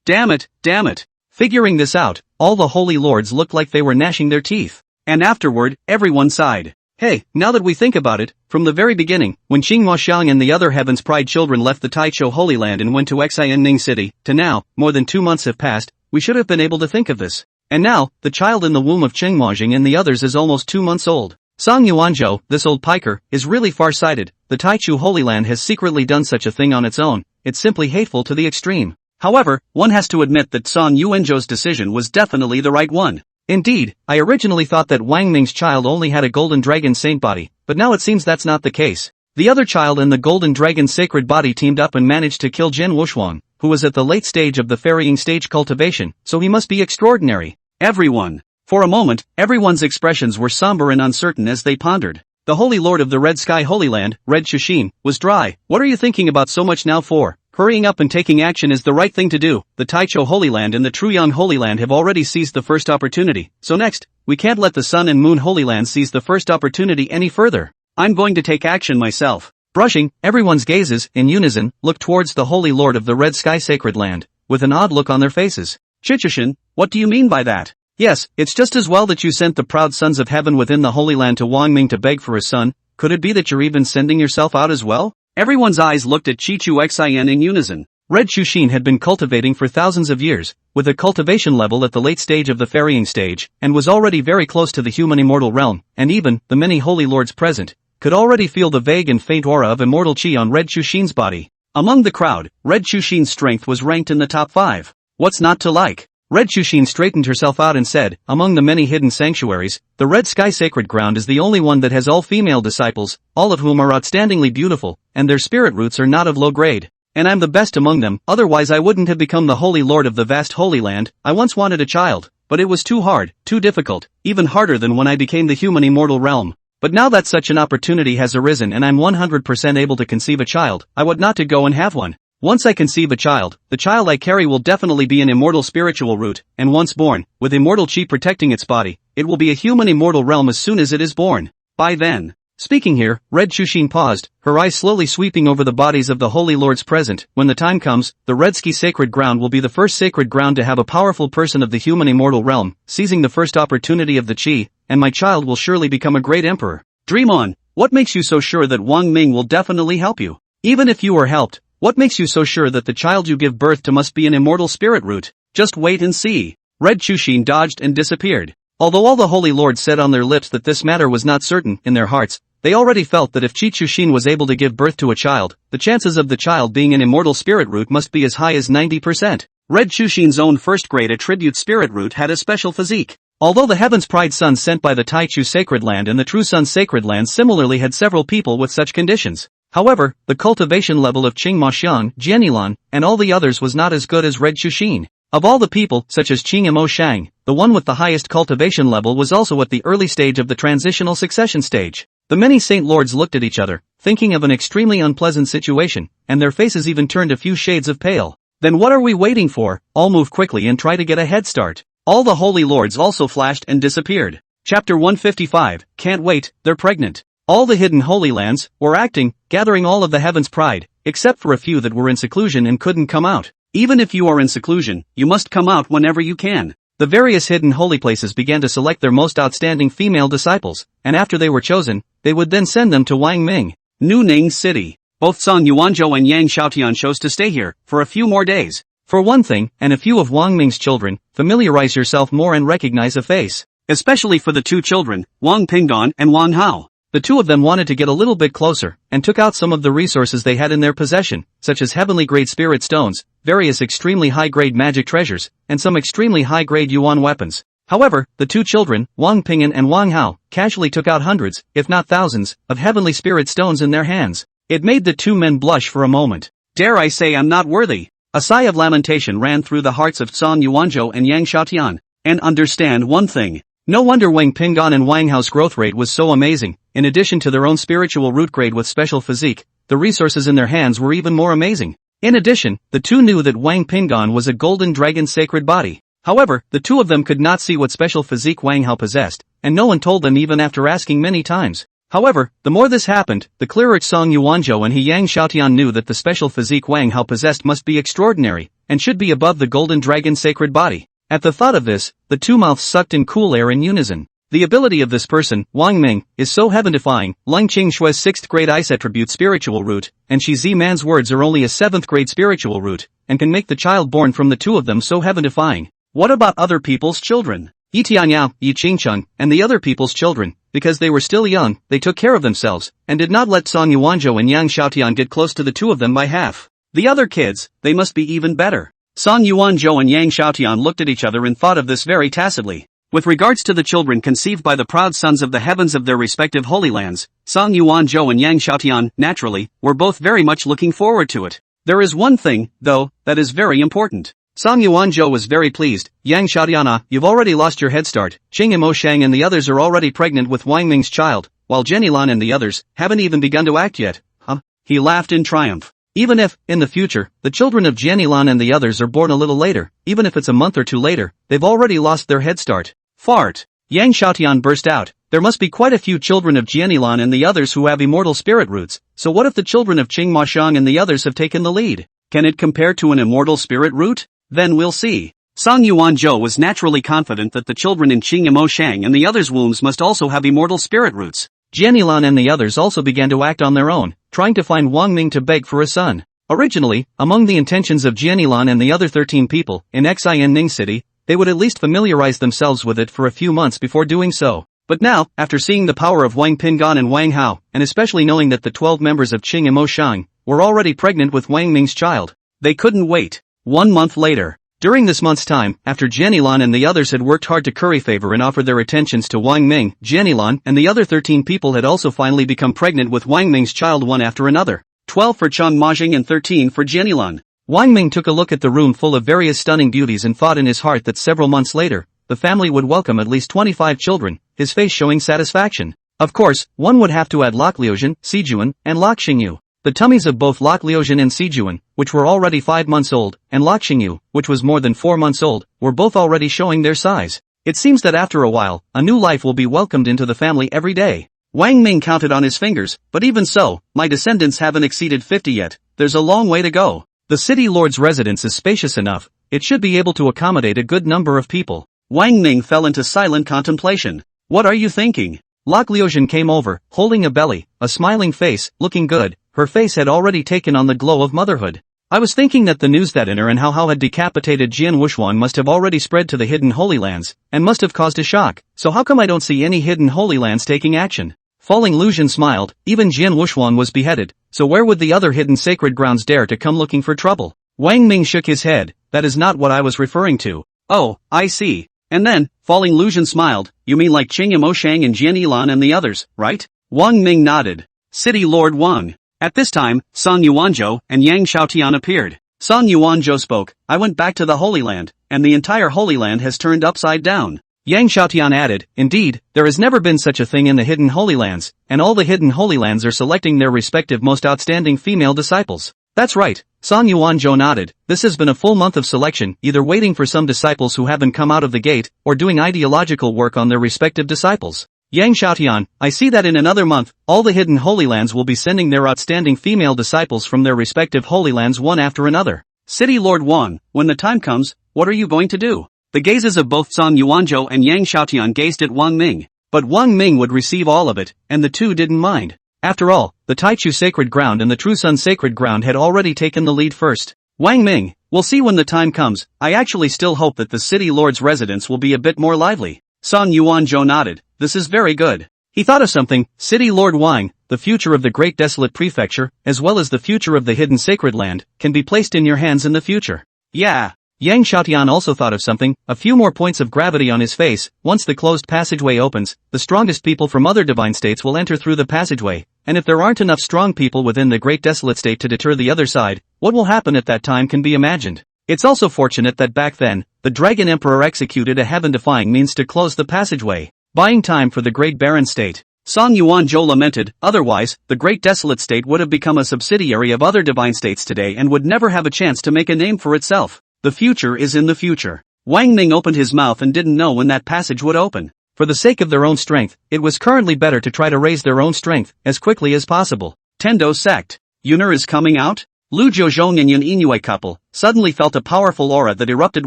Damn it. Figuring this out, all the holy lords looked like they were gnashing their teeth. And afterward, everyone sighed. Hey, now that we think about it, from the very beginning, when Qing Maxiang and the other Heaven's Pride children left the Taicho Holy Land and went to Xianning City, to now, more than 2 months have passed, we should have been able to think of this. And now, the child in the womb of Qing Maxiang and the others is almost 2 months old. Song Yuanzhou, this old piker, is really far-sighted. The Taichu Holy Land has secretly done such a thing on its own. It's simply hateful to the extreme. However, one has to admit that Song Yuanzhou's decision was definitely the right one. Indeed, I originally thought that Wang Ming's child only had a golden dragon saint body, but now it seems that's not the case. The other child in the golden dragon sacred body teamed up and managed to kill Jin Wushuang, who was at the late stage of the ferrying stage cultivation, so he must be extraordinary. Everyone. For a moment, everyone's expressions were somber and uncertain as they pondered. The Holy Lord of the Red Sky Holy Land, Red Shushin, was dry. What are you thinking about so much now for? Hurrying up and taking action is the right thing to do. The Taichou Holy Land and the Truyang Holy Land have already seized the first opportunity, so next, we can't let the Sun and Moon Holy Land seize the first opportunity any further. I'm going to take action myself. Brushing, everyone's gazes, in unison, looked towards the Holy Lord of the Red Sky Sacred Land, with an odd look on their faces. Chichushin, what do you mean by that? Yes, it's just as well that you sent the proud sons of heaven within the Holy Land to Wang Ming to beg for his son. Could it be that you're even sending yourself out as well? Everyone's eyes looked at Chichu Xin in unison. Red Shushin had been cultivating for thousands of years, with a cultivation level at the late stage of the ferrying stage, and was already very close to the human immortal realm, and even, the many holy lords present, could already feel the vague and faint aura of immortal chi on Red Shushin's body. Among the crowd, Red Shushin's strength was ranked in the top 5. What's not to like? Red Shushin straightened herself out and said, among the many hidden sanctuaries, the Red Sky Sacred Ground is the only one that has all female disciples, all of whom are outstandingly beautiful, and their spirit roots are not of low grade. And I'm the best among them, otherwise I wouldn't have become the Holy Lord of the vast Holy Land. I once wanted a child, but it was too hard, too difficult, even harder than when I became the human immortal realm. But now that such an opportunity has arisen and I'm 100% able to conceive a child, I would not to go and have one. Once I conceive a child, the child I carry will definitely be an immortal spiritual root, and once born, with immortal chi protecting its body, it will be a human immortal realm as soon as it is born. By then. Speaking here, Red Shushin paused, her eyes slowly sweeping over the bodies of the holy lords present. When the time comes, the Red Sky Sacred Ground will be the first sacred ground to have a powerful person of the human immortal realm, seizing the first opportunity of the chi, and my child will surely become a great emperor. Dream on. What makes you so sure that Wang Ming will definitely help you? Even if you are helped, what makes you so sure that the child you give birth to must be an immortal spirit root? Just wait and see. Red Shushin dodged and disappeared. Although all the holy lords said on their lips that this matter was not certain, in their hearts, they already felt that if Chi Shushin was able to give birth to a child, the chances of the child being an immortal spirit root must be as high as 90%. Red Shushin's own first-grade attribute spirit root had a special physique. Although the Heaven's Pride Sun sent by the Taichu Sacred Land and the True Sun Sacred Land similarly had several people with such conditions. However, the cultivation level of Qing Maxiang, Jianilan, and all the others was not as good as Red Shushin. Of all the people, such as Qing Mo Shang, the one with the highest cultivation level was also at the early stage of the transitional succession stage. The many Saint Lords looked at each other, thinking of an extremely unpleasant situation, and their faces even turned a few shades of pale. Then what are we waiting for? All move quickly and try to get a head start. All the Holy Lords also flashed and disappeared. Chapter 155, Can't wait, they're pregnant. All the hidden Holy Lands were acting, gathering all of the Heaven's Pride, except for a few that were in seclusion and couldn't come out. Even if you are in seclusion, you must come out whenever you can. The various hidden holy places began to select their most outstanding female disciples, and after they were chosen, they would then send them to Wang Ming, Nuning City. Both Song Yuanzhou and Yang Xiaotian chose to stay here for a few more days. For one thing, and a few of Wang Ming's children, familiarize yourself more and recognize a face. Especially for the two children, Wang Pingdan and Wang Hao. The two of them wanted to get a little bit closer, and took out some of the resources they had in their possession, such as heavenly-grade spirit stones, various extremely high-grade magic treasures, and some extremely high-grade yuan weapons. However, the two children, Wang Ping'an and Wang Hao, casually took out hundreds, if not thousands, of heavenly spirit stones in their hands. It made the two men blush for a moment. Dare I say I'm not worthy? A sigh of lamentation ran through the hearts of Song Yuanzhou and Yang Xiaotian. And understand one thing. No wonder Wang Ping'an and Wang Hao's growth rate was so amazing. In addition to their own spiritual root grade with special physique, the resources in their hands were even more amazing. In addition, the two knew that Wang Ping'an was a golden dragon sacred body. However, the two of them could not see what special physique Wang Hao possessed, and no one told them even after asking many times. However, the more this happened, the clearer Song Yuanzhou and Yang Xiaotian knew that the special physique Wang Hao possessed must be extraordinary, and should be above the golden dragon sacred body. At the thought of this, the two mouths sucked in cool air in unison. The ability of this person, Wang Ming, is so heaven-defying. Leng Qingshui's 6th grade ice attribute spiritual root, and Shi Ziman's words are only a 7th grade spiritual root, and can make the child born from the two of them so heaven-defying. What about other people's children? Yi Tianyao, Yi Qingcheng, and the other people's children? because they were still young, they took care of themselves, and did not let Song Yuanzhou and Yang Xiaotian get close to the two of them by half. The other kids, they must be even better. Song Yuanzhou and Yang Xiaotian looked at each other and thought of this very tacitly. With regards to the children conceived by the proud sons of the heavens of their respective holy lands, Song Yuanzhou and Yang Xiaotian, naturally, were both very much looking forward to it. There is one thing, though, that is very important. Song Yuanzhou was very pleased. Yang Xiaotian, you've already lost your head start. Qing and Mo Shang and the others are already pregnant with Wang Ming's child, while Jenny Lan and the others haven't even begun to act yet. Huh? He laughed in triumph. Even if, in the future, the children of Jenny Lan and the others are born a little later, even if it's a month or two later, they've already lost their head start. Fart. Yang Xiaotian burst out. There must be quite a few children of Jenny Lan and the others who have immortal spirit roots, so what if the children of Qing Ma Shang and the others have taken the lead? Can it compare to an immortal spirit root? Then we'll see. Song Yuanzhou was naturally confident that the children in Qing and Mo Shang and the others' wombs must also have immortal spirit roots. Jenny Lan and the others also began to act on their own, trying to find Wang Ming to beg for a son. Originally, among the intentions of Jenny Lan and the other 13 people, in Xin Ning City, they would at least familiarize themselves with it for a few months before doing so. But now, after seeing the power of Wang Pingan and Wang Hao, and especially knowing that the 12 members of Qing and Mo Shang were already pregnant with Wang Ming's child, they couldn't wait. 1 month later. During this month's time, after Jenny Lan and the others had worked hard to curry favor and offer their attentions to Wang Ming, Jenny Lan and the other 13 people had also finally become pregnant with Wang Ming's child one after another. 12 for Chang Majing and 13 for Jenny Lan. Wang Ming took a look at the room full of various stunning beauties and thought in his heart that several months later, the family would welcome at least 25 children, his face showing satisfaction. Of course, one would have to add Lok Liuzhen, Sijuan, and Lok Xingyu. The tummies of both Lok Liuzhen and Sijuan, which were already 5 months old, and Lok Xingyu, which was more than 4 months old, were both already showing their size. It seems that after a while, a new life will be welcomed into the family every day. Wang Ming counted on his fingers, but even so, my descendants haven't exceeded 50 yet. There's a long way to go. The city lord's residence is spacious enough. It should be able to accommodate a good number of people. Wang Ming fell into silent contemplation. What are you thinking? Lok Liuzhen came over, holding a belly, a smiling face, looking good. Her face had already taken on the glow of motherhood. I was thinking that the news that Inner and Hao had decapitated Jian Wushuang must have already spread to the hidden Holy Lands, and must have caused a shock, so how come I don't see any hidden Holy Lands taking action? Falling Liuzhen smiled. Even Jian Wushuang was beheaded, so where would the other hidden sacred grounds dare to come looking for trouble? Wang Ming shook his head. That is not what I was referring to. Oh, I see. And then, Falling Liuzhen smiled. You mean like Qing and Mo Shang and Jian Yilan and the others, right? Wang Ming nodded. City Lord Wang. At this time, Song Yuanzhou and Yang Xiaotian appeared. Song Yuanzhou spoke. I went back to the Holy Land, and the entire Holy Land has turned upside down. Yang Xiaotian added, indeed, there has never been such a thing in the hidden Holy Lands, and all the hidden Holy Lands are selecting their respective most outstanding female disciples. That's right. Song Yuanzhou nodded. This has been a full month of selection, either waiting for some disciples who haven't come out of the gate, or doing ideological work on their respective disciples. Yang Xiaotian, I see that in another month, all the hidden Holy Lands will be sending their outstanding female disciples from their respective Holy Lands one after another. City Lord Wang, when the time comes, what are you going to do? The gazes of both Song Yuanzhou and Yang Xiaotian gazed at Wang Ming. But Wang Ming would receive all of it, and the two didn't mind. After all, the Taichu Sacred Ground and the True Sun Sacred Ground had already taken the lead first. Wang Ming, we'll see when the time comes. I actually still hope that the city lord's residence will be a bit more lively. Song Yuanzhou nodded. This is very good. He thought of something. City Lord Wang, the future of the Great Desolate Prefecture, as well as the future of the Hidden Sacred Land, can be placed in your hands in the future. Yeah. Yang Xiaotian also thought of something, a few more points of gravity on his face. Once the closed passageway opens, the strongest people from other divine states will enter through the passageway, and if there aren't enough strong people within the Great Desolate State to deter the other side, what will happen at that time can be imagined. It's also fortunate that back then, the Dragon Emperor executed a heaven-defying means to close the passageway, buying time for the Great Barren State. Song Yuanzhou lamented, otherwise, the Great Desolate State would have become a subsidiary of other divine states today and would never have a chance to make a name for itself. The future is in the future. Wang Ming opened his mouth and didn't know when that passage would open. For the sake of their own strength, it was currently better to try to raise their own strength as quickly as possible. Tendo sect. Yuner is coming out? Lu Jiuzhong and Yun Inuit couple suddenly felt a powerful aura that erupted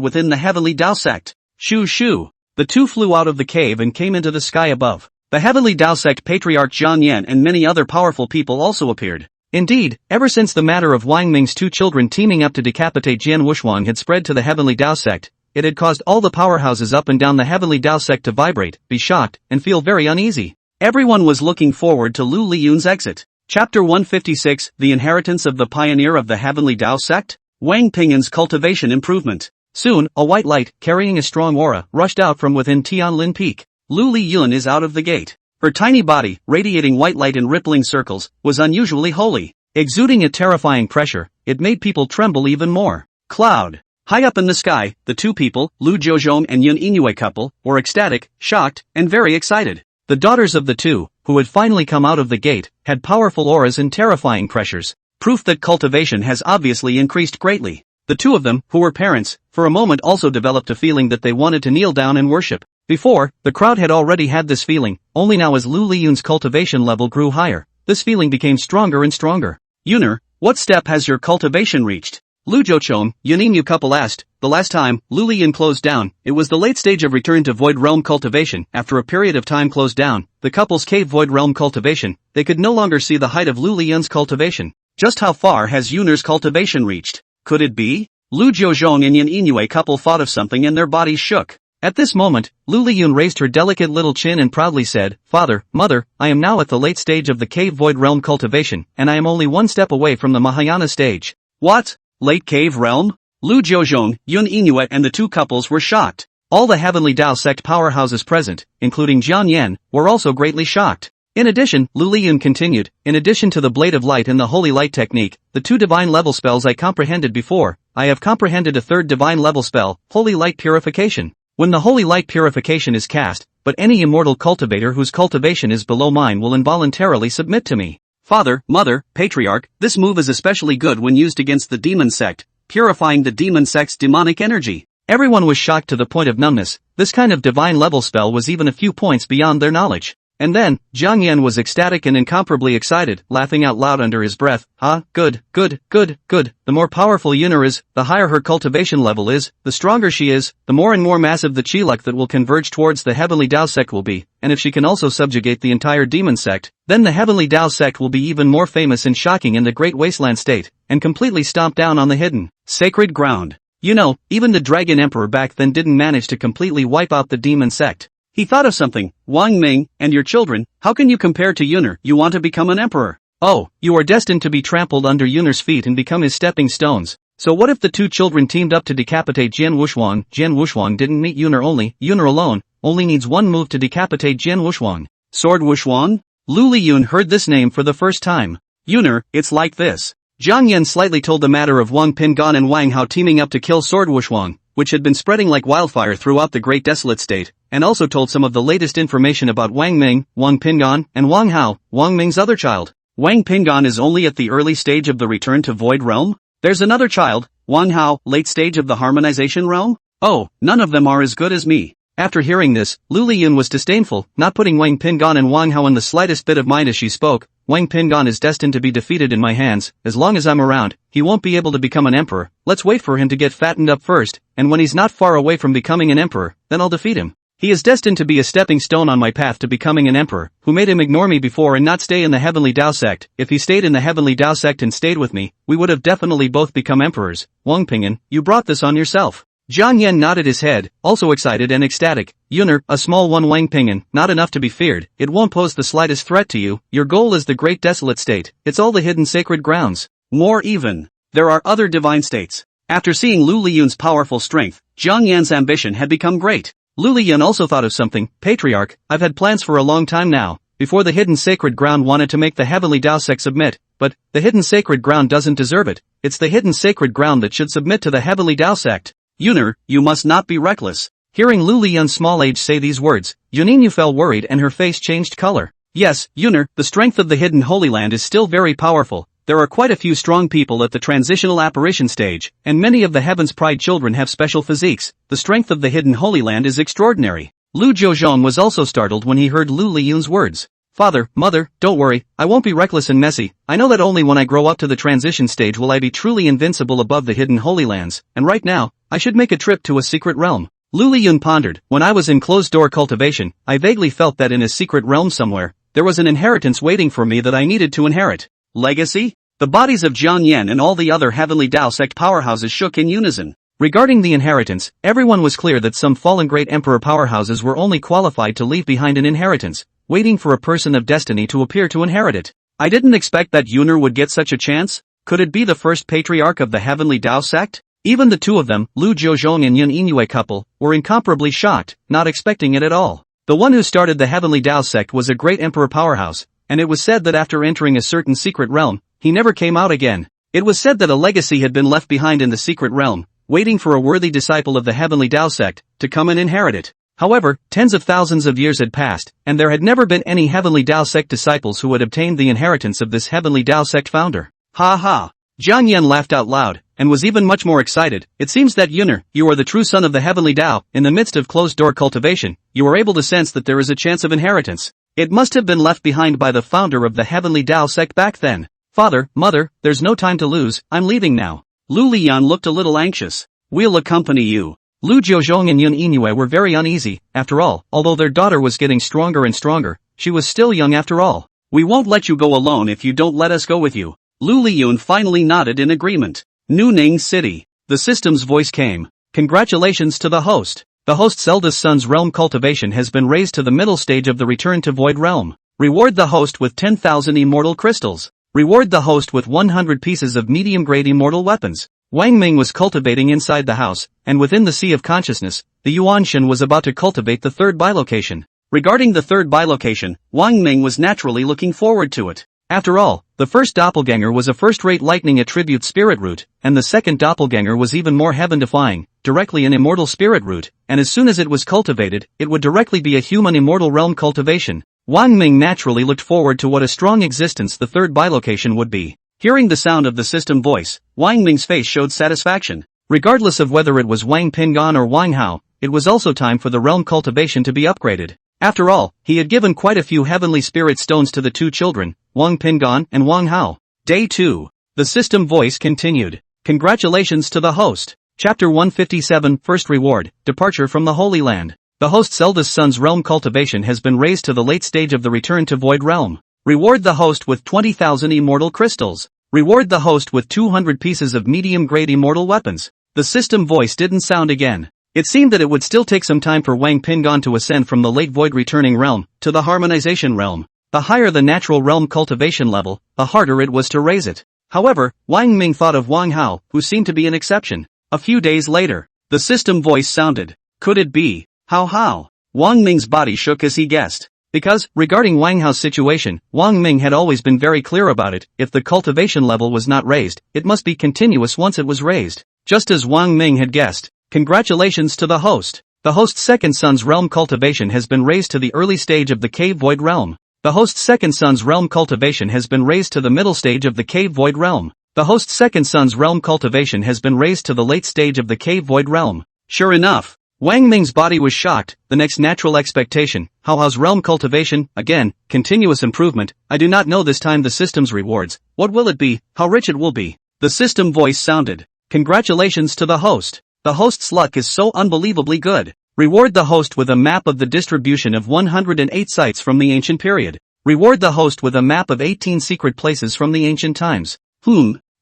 within the heavenly Dao sect. Shoo shoo. The two flew out of the cave and came into the sky above. The heavenly Dao sect patriarch Zhang Yan and many other powerful people also appeared. Indeed, ever since the matter of Wang Ming's two children teaming up to decapitate Jian Wushuang had spread to the heavenly Dao sect, it had caused all the powerhouses up and down the heavenly Dao sect to vibrate, be shocked, and feel very uneasy. Everyone was looking forward to Lu Liyun's exit. Chapter 156, The Inheritance of the Pioneer of the Heavenly Tao Sect? Wang Ping'an's Cultivation Improvement. Soon, a white light, carrying a strong aura, rushed out from within Tianlin Peak. Lu Liyun is out of the gate. Her tiny body, radiating white light in rippling circles, was unusually holy. Exuding a terrifying pressure, it made people tremble even more. Cloud. High up in the sky, the two people, Lu Jiuzhong and Yun Inue couple, were ecstatic, shocked, and very excited. The daughters of the two, who had finally come out of the gate, had powerful auras and terrifying pressures. Proof that cultivation has obviously increased greatly. The two of them, who were parents, for a moment also developed a feeling that they wanted to kneel down and worship. Before, the crowd had already had this feeling, only now as Lu Liyun's cultivation level grew higher, this feeling became stronger and stronger. Yuner, what step has your cultivation reached? Lu Jiuzhong, Yun Inue couple asked. The last time Lu Liyun closed down, it was the late stage of return to Void Realm cultivation. After a period of time closed down, the couple's cave Void Realm cultivation, they could no longer see the height of Lu Liyun's cultivation. Just how far has Yuner's cultivation reached? Could it be? Lu Jiuzhong and Yun Inue couple thought of something and their bodies shook. At this moment, Lu Liyun raised her delicate little chin and proudly said, Father, Mother, I am now at the late stage of the cave Void Realm cultivation, and I am only one step away from the Mahayana stage. What? Late cave realm? Lu Jiuzhong, Yun Inue and the two couples were shocked. All the Heavenly Tao sect powerhouses present, including Jian Yan, were also greatly shocked. In addition, Lu Liyun continued, in addition to the Blade of Light and the Holy Light technique, the two divine level spells I comprehended before, I have comprehended a third divine level spell, Holy Light Purification. When the Holy Light Purification is cast, but any immortal cultivator whose cultivation is below mine will involuntarily submit to me. Father, Mother, Patriarch, this move is especially good when used against the demon sect, purifying the demon sect's demonic energy. Everyone was shocked to the point of numbness. This kind of divine level spell was even a few points beyond their knowledge. And then, Jiang Yan was ecstatic and incomparably excited, laughing out loud under his breath. Good. The more powerful Yuner is, the higher her cultivation level is, the stronger she is, the more and more massive the chi luck that will converge towards the Heavenly Tao sect will be, and if she can also subjugate the entire demon sect, then the Heavenly Tao sect will be even more famous and shocking in the Great Wasteland State, and completely stomp down on the hidden, sacred ground. You know, even the Dragon Emperor back then didn't manage to completely wipe out the demon sect. He thought of something. Wang Ming, and your children, how can you compare to Yuner? You want to become an emperor. Oh, you are destined to be trampled under Yuner's feet and become his stepping stones. So what if the two children teamed up to decapitate Jian Wushuang? Jian Wushuang didn't meet Yuner only, Yuner alone, only needs one move to decapitate Jian Wushuang. Sword Wushuang? Lu Liyun heard this name for the first time. Yuner, it's like this. Jiang Yan slightly told the matter of Wang Pingan and Wang Hao teaming up to kill Sword Wushuang, which had been spreading like wildfire throughout the Great Desolate State, and also told some of the latest information about Wang Ming, Wang Pingan, and Wang Hao, Wang Ming's other child. Wang Pingan is only at the early stage of the return to Void Realm? There's another child, Wang Hao, late stage of the Harmonization Realm? Oh, none of them are as good as me. After hearing this, Lu Liyun was disdainful, not putting Wang Pingan and Wang Hao in the slightest bit of mind as she spoke. Wang Pingan is destined to be defeated in my hands. As long as I'm around, he won't be able to become an emperor. Let's wait for him to get fattened up first, and when he's not far away from becoming an emperor, then I'll defeat him. He is destined to be a stepping stone on my path to becoming an emperor. Who made him ignore me before and not stay in the Heavenly Tao sect? If he stayed in the Heavenly Tao sect and stayed with me, we would have definitely both become emperors. Wang Pingan, you brought this on yourself. Jiang Yan nodded his head, also excited and ecstatic. Yuner, a small one. Wang Pingan, not enough to be feared. It won't pose the slightest threat to you. Your goal is the Great Desolate State. It's all the hidden sacred grounds. More even. There are other divine states. After seeing Lu Liyun's powerful strength, Jiang Yan's ambition had become great. Lu Liyun also thought of something. Patriarch, I've had plans for a long time now. Before the hidden sacred ground wanted to make the Heavenly Tao sect submit, but the hidden sacred ground doesn't deserve it. It's the hidden sacred ground that should submit to the Heavenly Tao sect. Yuner, you must not be reckless. Hearing Lu Liyun's small age say these words, Yuninyu felt worried and her face changed color. Yes, Yuner, the strength of the hidden Holy Land is still very powerful. There are quite a few strong people at the transitional apparition stage, and many of the Heaven's Pride children have special physiques. The strength of the hidden Holy Land is extraordinary. Lu Jiuzhong was also startled when he heard Lu Liyun's words. Father, Mother, don't worry, I won't be reckless and messy. I know that only when I grow up to the transition stage will I be truly invincible above the hidden Holy Lands, and right now, I should make a trip to a secret realm. Lu Liyun pondered. When I was in closed-door cultivation, I vaguely felt that in a secret realm somewhere, there was an inheritance waiting for me that I needed to inherit. Legacy? The bodies of Jiang Yan and all the other Heavenly Tao sect powerhouses shook in unison. Regarding the inheritance, everyone was clear that some fallen great emperor powerhouses were only qualified to leave behind an inheritance. waiting for a person of destiny to appear to inherit it. I didn't expect that Yuner would get such a chance. Could it be the first patriarch of the Heavenly Tao sect? Even the two of them, Lu Jiuzhong and Yun Inue couple, were incomparably shocked, not expecting it at all. The one who started the Heavenly Tao sect was a great emperor powerhouse, and it was said that after entering a certain secret realm, he never came out again. It was said that a legacy had been left behind in the secret realm, waiting for a worthy disciple of the Heavenly Tao sect to come and inherit it. However, tens of thousands of years had passed, and there had never been any Heavenly Tao sect disciples who had obtained the inheritance of this Heavenly Tao sect founder. Ha ha! Jiang Yan laughed out loud, and was even much more excited. It seems that Yuner, you are the true son of the Heavenly Tao. In the midst of closed-door cultivation, you are able to sense that there is a chance of inheritance. It must have been left behind by the founder of the Heavenly Tao sect back then. Father, mother, there's no time to lose, I'm leaving now. Lu Liyan looked a little anxious. We'll accompany you. Lu Jiuzhong and Yun Inue were very uneasy. After all, although their daughter was getting stronger and stronger, she was still young after all. We won't let you go alone if you don't let us go with you. Lu Liyun finally nodded in agreement. Nuning City. The system's voice came. Congratulations to the host. The host's eldest son's realm cultivation has been raised to the middle stage of the Return to Void realm. Reward the host with 10,000 immortal crystals. Reward the host with 100 pieces of medium-grade immortal weapons. Wang Ming was cultivating inside the house, and within the Sea of Consciousness, the Yuanshan was about to cultivate the third bilocation. Regarding the third bilocation, Wang Ming was naturally looking forward to it. After all, the first doppelganger was a first-rate lightning attribute spirit root, and the second doppelganger was even more heaven-defying, directly an immortal spirit root, and as soon as it was cultivated, it would directly be a human immortal realm cultivation. Wang Ming naturally looked forward to what a strong existence the third bilocation would be. Hearing the sound of the system voice, Wang Ming's face showed satisfaction. Regardless of whether it was Wang Pingan or Wang Hao, it was also time for the realm cultivation to be upgraded. After all, he had given quite a few heavenly spirit stones to the two children, Wang Pingan and Wang Hao. Day 2. The system voice continued. Congratulations to the host. Chapter 157 First Reward, Departure from the Holy Land. The host's eldest son's realm cultivation has been raised to the late stage of the Return to Void realm. Reward the host with 20,000 immortal crystals. Reward the host with 200 pieces of medium-grade immortal weapons. The system voice didn't sound again. It seemed that it would still take some time for Wang Pingan to ascend from the late void returning realm to the harmonization realm. The higher the natural realm cultivation level, the harder it was to raise it. However, Wang Ming thought of Wang Hao, who seemed to be an exception. A few days later, the system voice sounded. Could it be? How? Wang Ming's body shook as he guessed. Because, regarding Wang Hao's situation, Wang Ming had always been very clear about it. If the cultivation level was not raised, it must be continuous once it was raised. Just as Wang Ming had guessed. Congratulations to the host. The host's second son's realm cultivation has been raised to the early stage of the Cave Void realm. The host's second son's realm cultivation has been raised to the middle stage of the Cave Void realm. The host's second son's realm cultivation has been raised to the late stage of the Cave Void realm. Sure enough, Wang Ming's body was shocked. The next natural expectation, Hao's realm cultivation, again, continuous improvement. I do not know this time the system's rewards. What will it be? How rich it will be? The system voice sounded. Congratulations to the host. The host's luck is so unbelievably good. Reward the host with a map of the distribution of 108 sites from the ancient period. Reward the host with a map of 18 secret places from the ancient times.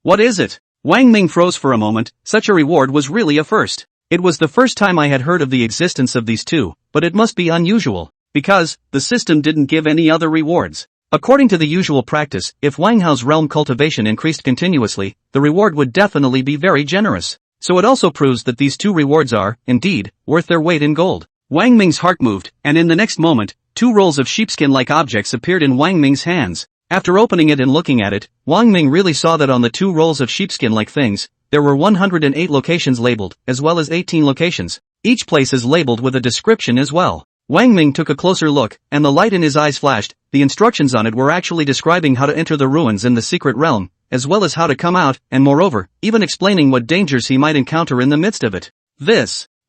What is it? Wang Ming froze for a moment. Such a reward was really a first. It was the first time I had heard of the existence of these two, but it must be unusual, because the system didn't give any other rewards. According to the usual practice, if Wang Hao's realm cultivation increased continuously, the reward would definitely be very generous. So it also proves that these two rewards are, indeed, worth their weight in gold. Wang Ming's heart moved, and in the next moment, 2 rolls of sheepskin-like objects appeared in Wang Ming's hands. After opening it and looking at it, Wang Ming really saw that on the 2 rolls of sheepskin-like things, there were 108 locations labeled, as well as 18 locations. Each place is labeled with a description as well. Wang Ming took a closer look, and the light in his eyes flashed. The instructions on it were actually describing how to enter the ruins in the secret realm, as well as how to come out, and moreover, even explaining what dangers he might encounter in the midst of it.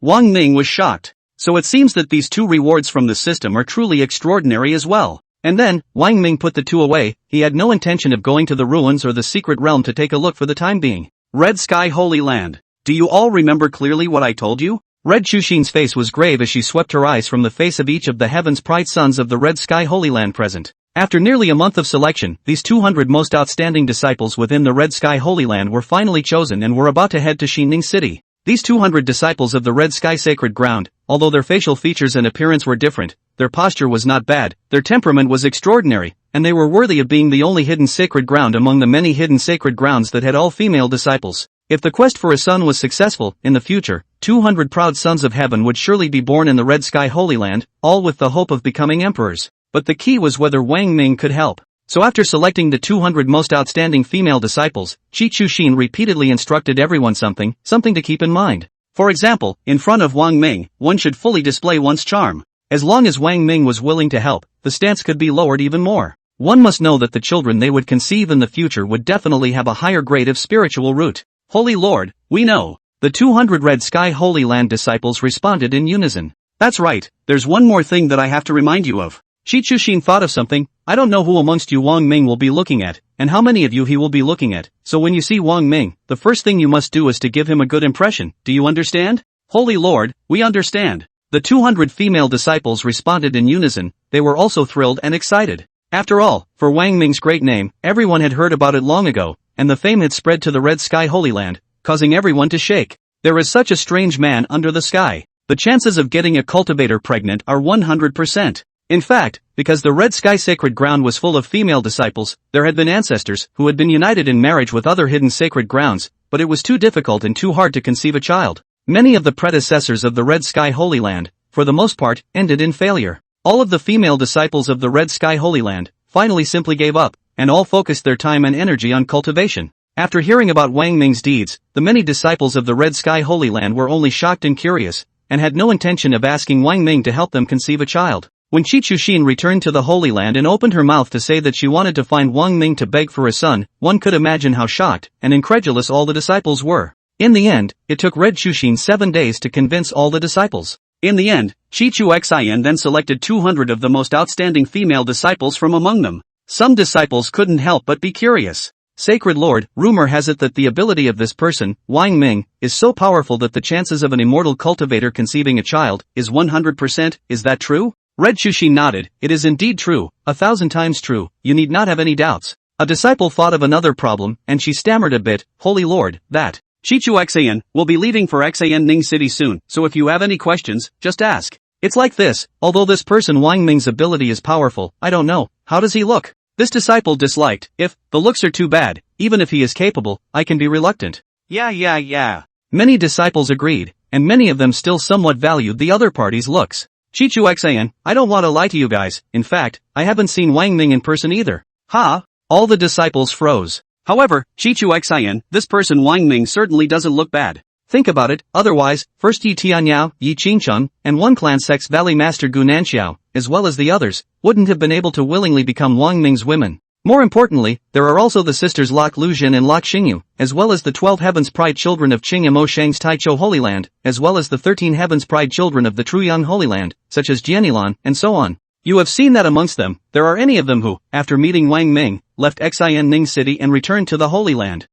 Wang Ming was shocked. So it seems that these 2 rewards from the system are truly extraordinary as well. And then, Wang Ming put the 2 away. He had no intention of going to the ruins or the secret realm to take a look for the time being. Red Sky Holy Land. Do you all remember clearly what I told you? Red Chushin's face was grave as she swept her eyes from the face of each of the Heaven's Pride sons of the Red Sky Holy Land present. After nearly a month of selection, these 200 most outstanding disciples within the Red Sky Holy Land were finally chosen and were about to head to Xining City. These 200 disciples of the Red Sky Sacred Ground, although their facial features and appearance were different, their posture was not bad, their temperament was extraordinary, and they were worthy of being the only hidden sacred ground among the many hidden sacred grounds that had all female disciples. If the quest for a son was successful, in the future, 200 proud sons of heaven would surely be born in the Red Sky Holy Land, all with the hope of becoming emperors. But the key was whether Wang Ming could help. So after selecting the 200 most outstanding female disciples, Qi Chuxin repeatedly instructed everyone something to keep in mind. For example, in front of Wang Ming, one should fully display one's charm. As long as Wang Ming was willing to help, the stance could be lowered even more. One must know that the children they would conceive in the future would definitely have a higher grade of spiritual root. Holy Lord, we know. The 200 Red Sky Holy Land disciples responded in unison. That's right, there's one more thing that I have to remind you of. Qi Chuxin thought of something. I don't know who amongst you Wang Ming will be looking at, and how many of you he will be looking at, so when you see Wang Ming, the first thing you must do is to give him a good impression. Do you understand? Holy Lord, we understand. The 200 female disciples responded in unison. They were also thrilled and excited. After all, for Wang Ming's great name, everyone had heard about it long ago, and the fame had spread to the Red Sky Holy Land, causing everyone to shake. There is such a strange man under the sky. The chances of getting a cultivator pregnant are 100%. In fact, because the Red Sky Sacred Ground was full of female disciples, there had been ancestors who had been united in marriage with other hidden sacred grounds, but it was too difficult and too hard to conceive a child. Many of the predecessors of the Red Sky Holy Land, for the most part, ended in failure. All of the female disciples of the Red Sky Holy Land finally simply gave up, and all focused their time and energy on cultivation. After hearing about Wang Ming's deeds, the many disciples of the Red Sky Holy Land were only shocked and curious, and had no intention of asking Wang Ming to help them conceive a child. When Qi Chuxin returned to the Holy Land and opened her mouth to say that she wanted to find Wang Ming to beg for a son, one could imagine how shocked and incredulous all the disciples were. In the end, it took Red Chuxin 7 days to convince all the disciples. In the end, Qi Chuxin then selected 200 of the most outstanding female disciples from among them. Some disciples couldn't help but be curious. Sacred Lord, rumor has it that the ability of this person, Wang Ming, is so powerful that the chances of an immortal cultivator conceiving a child is 100%, is that true? Red Chuxin nodded. It is indeed true, 1,000 times true, you need not have any doubts. A disciple thought of another problem, and she stammered a bit. Holy Lord, that Qi Chuxin will be leaving for Xian Ning City soon, so if you have any questions, just ask. It's like this, although this person Wang Ming's ability is powerful, I don't know, how does he look? This disciple disliked. If the looks are too bad, even if he is capable, I can be reluctant. Yeah. Many disciples agreed, and many of them still somewhat valued the other party's looks. Qi Chuxin, I don't want to lie to you guys, in fact, I haven't seen Wang Ming in person either. Ha! All the disciples froze. However, Qi Chuxin, this person Wang Ming certainly doesn't look bad. Think about it, otherwise, first Yi Tianyao, Yi Qingcheng, and one clan Sex Valley Master Gu Nanxiao, as well as the others, wouldn't have been able to willingly become Wang Ming's women. More importantly, there are also the sisters Lok Luzhen and Lok Xingyu, as well as the 12 Heavens Pride children of Qing and Mo Shang's Taichou Holy Land, as well as the 13 Heavens Pride children of the Truyang Holy Land, such as Jianilan, and so on. You have seen that amongst them, there are any of them who, after meeting Wang Ming, left Xian Ning City and returned to the Holy Land.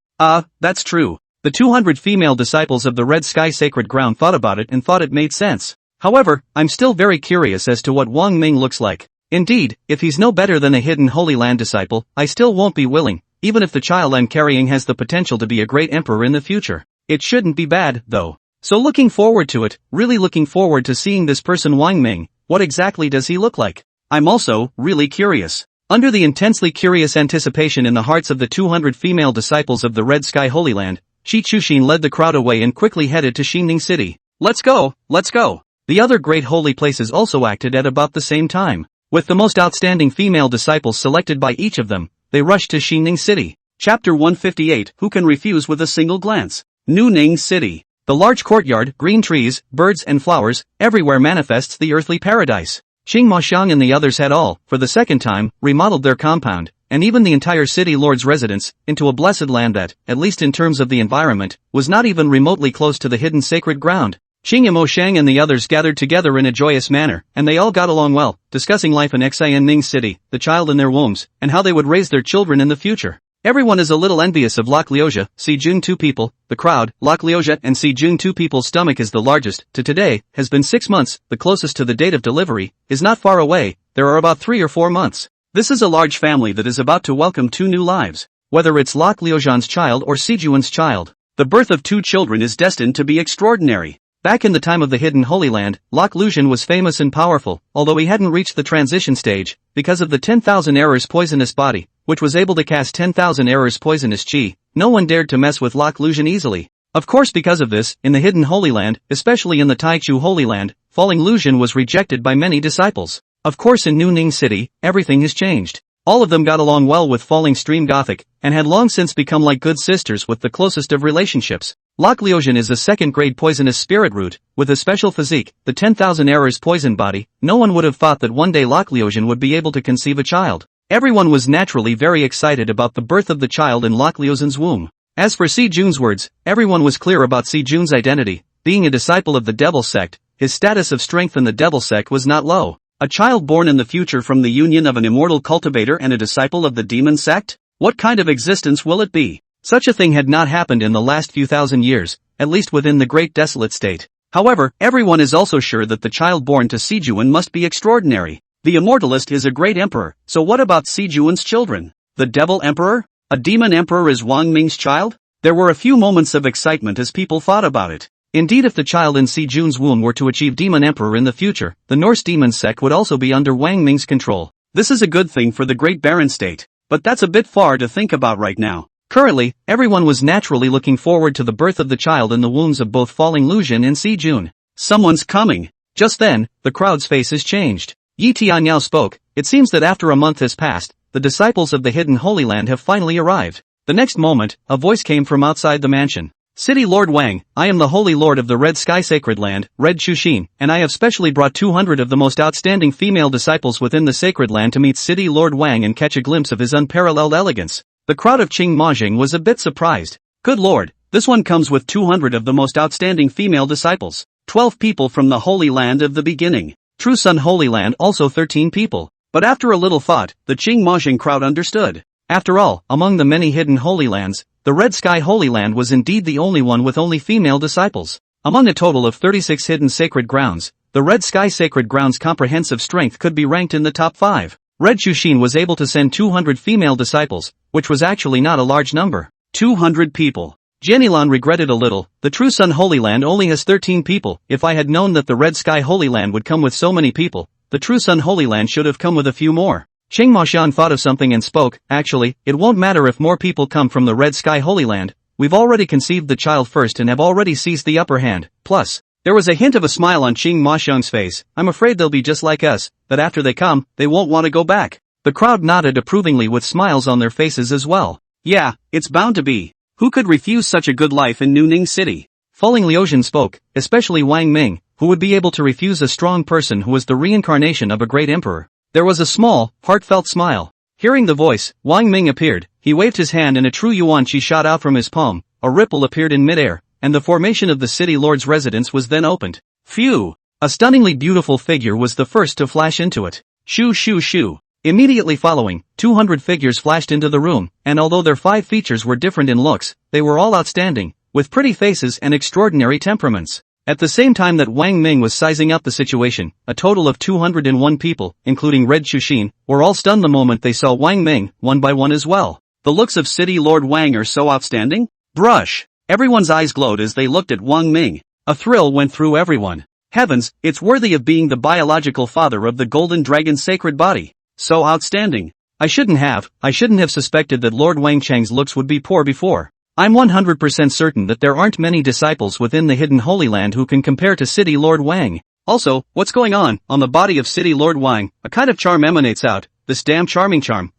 That's true. The 200 female disciples of the Red Sky Sacred Ground thought about it and thought it made sense. However, I'm still very curious as to what Wang Ming looks like. Indeed, if he's no better than a hidden Holy Land disciple, I still won't be willing, even if the child I'm carrying has the potential to be a great emperor in the future. It shouldn't be bad, though. So looking forward to it, really looking forward to seeing this person Wang Ming. What exactly does he look like? I'm also really curious. Under the intensely curious anticipation in the hearts of the 200 female disciples of the Red Sky Holy Land, Qi Chuxin led the crowd away and quickly headed to Xining City. Let's go! The other great holy places also acted at about the same time. With the most outstanding female disciples selected by each of them, they rushed to Xining City. Chapter 158. Who can refuse with a single glance? New Ning City. The large courtyard, green trees, birds and flowers, everywhere manifests the earthly paradise. Qing Maoxiang and the others had all, for the second time, remodeled their compound, and even the entire city lord's residence, into a blessed land that, at least in terms of the environment, was not even remotely close to the hidden sacred ground. Qing Maoxiang and the others gathered together in a joyous manner, and they all got along well, discussing life in Xian Ning City, the child in their wombs, and how they would raise their children in the future. Everyone is a little envious of Lok Liuzhe, Si Jun two people, the crowd, Lok Liuzhe and Si Jun two people's stomach is the largest, to today, has been 6 months, the closest to the date of delivery, is not far away, there are about 3 or 4 months. This is a large family that is about to welcome 2 new lives, whether it's Lok Liuzhan's child or Si Juan's child. The birth of 2 children is destined to be extraordinary. Back in the time of the Hidden Holy Land, Lok Lusian was famous and powerful, although he hadn't reached the transition stage, because of the 10,000 errors poisonous body, which was able to cast 10,000 errors poisonous chi. No one dared to mess with Lok Lusian easily. Of course, because of this, in the Hidden Holy Land, especially in the Taichu Holy Land, Falling Lusian was rejected by many disciples. Of course, in New Ning City, everything has changed. All of them got along well with Falling Stream Gothic, and had long since become like good sisters with the closest of relationships. Lok Lusian is a second-grade poisonous spirit root, with a special physique, the 10,000 errors poison body. No one would have thought that one day Lok Lusian would be able to conceive a child. Everyone was naturally very excited about the birth of the child in Lok Lusian's womb. As for Si Jun's words, everyone was clear about Si Jun's identity. Being a disciple of the Devil Sect, his status of strength in the Devil Sect was not low. A child born in the future from the union of an immortal cultivator and a disciple of the Demon Sect? What kind of existence will it be? Such a thing had not happened in the last few thousand years, at least within the Great Desolate State. However, everyone is also sure that the child born to Si Jun must be extraordinary. The Immortalist is a great emperor, so what about Si Jun's children? The Devil Emperor? A demon emperor is Wang Ming's child? There were a few moments of excitement as people thought about it. Indeed, if the child in Si Jun's womb were to achieve demon emperor in the future, the Norse demon sect would also be under Wang Ming's control. This is a good thing for the Great Barren State. But that's a bit far to think about right now. Currently, everyone was naturally looking forward to the birth of the child in the wombs of both Falling Lusian and Si Jun. Someone's coming. Just then, the crowd's faces changed. Yi Tianyao spoke. It seems that after a month has passed, the disciples of the Hidden Holy Land have finally arrived. The next moment, a voice came from outside the mansion. City Lord Wang, I am the Holy Lord of the Red Sky Sacred Land, Red Chushin, and I have specially brought 200 of the most outstanding female disciples within the Sacred Land to meet City Lord Wang and catch a glimpse of his unparalleled elegance. The crowd of Qing Majing was a bit surprised. Good lord, this one comes with 200 of the most outstanding female disciples. 12 people from the Holy Land of the beginning. True Sun Holy Land also 13 people. But after a little thought, the Qing Majing crowd understood. After all, among the many hidden Holy Lands, the Red Sky Holy Land was indeed the only one with only female disciples. Among a total of 36 hidden sacred grounds, the Red Sky Sacred Grounds' comprehensive strength could be ranked in the top 5. Red Chushin was able to send 200 female disciples, which was actually not a large number. 200 people. Genilan regretted a little. The True Sun Holy Land only has 13 people. If I had known that the Red Sky Holy Land would come with so many people, the True Sun Holy Land should have come with a few more. Cheng Mashan thought of something and spoke. Actually, it won't matter if more people come from the Red Sky Holy Land. We've already conceived the child first and have already seized the upper hand. Plus, there was a hint of a smile on Cheng Mashang's face. I'm afraid they'll be just like us, that after they come, they won't want to go back. The crowd nodded approvingly with smiles on their faces as well. Yeah, it's bound to be. Who could refuse such a good life in New Ning City? Falling Liuxian spoke, especially Wang Ming, who would be able to refuse a strong person who was the reincarnation of a great emperor. There was a small, heartfelt smile. Hearing the voice, Wang Ming appeared. He waved his hand and a true yuan chi shot out from his palm. A ripple appeared in midair, and the formation of the city lord's residence was then opened. Phew! A stunningly beautiful figure was the first to flash into it. Shoo shoo shoo. Immediately following, 200 figures flashed into the room, and although their 5 features were different in looks, they were all outstanding, with pretty faces and extraordinary temperaments. At the same time that Wang Ming was sizing up the situation, a total of 201 people, including Red Chushin, were all stunned the moment they saw Wang Ming, one by one as well. The looks of City Lord Wang are so outstanding? Brush! Everyone's eyes glowed as they looked at Wang Ming. A thrill went through everyone. Heavens, it's worthy of being the biological father of the Golden Dragon's sacred body. So outstanding. I shouldn't have suspected that Lord Wang Chang's looks would be poor before. I'm 100% certain that there aren't many disciples within the Hidden Holy Land who can compare to City Lord Wang. Also, what's going on the body of City Lord Wang? A kind of charm emanates out. This damn charming charm.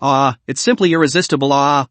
It's simply irresistible.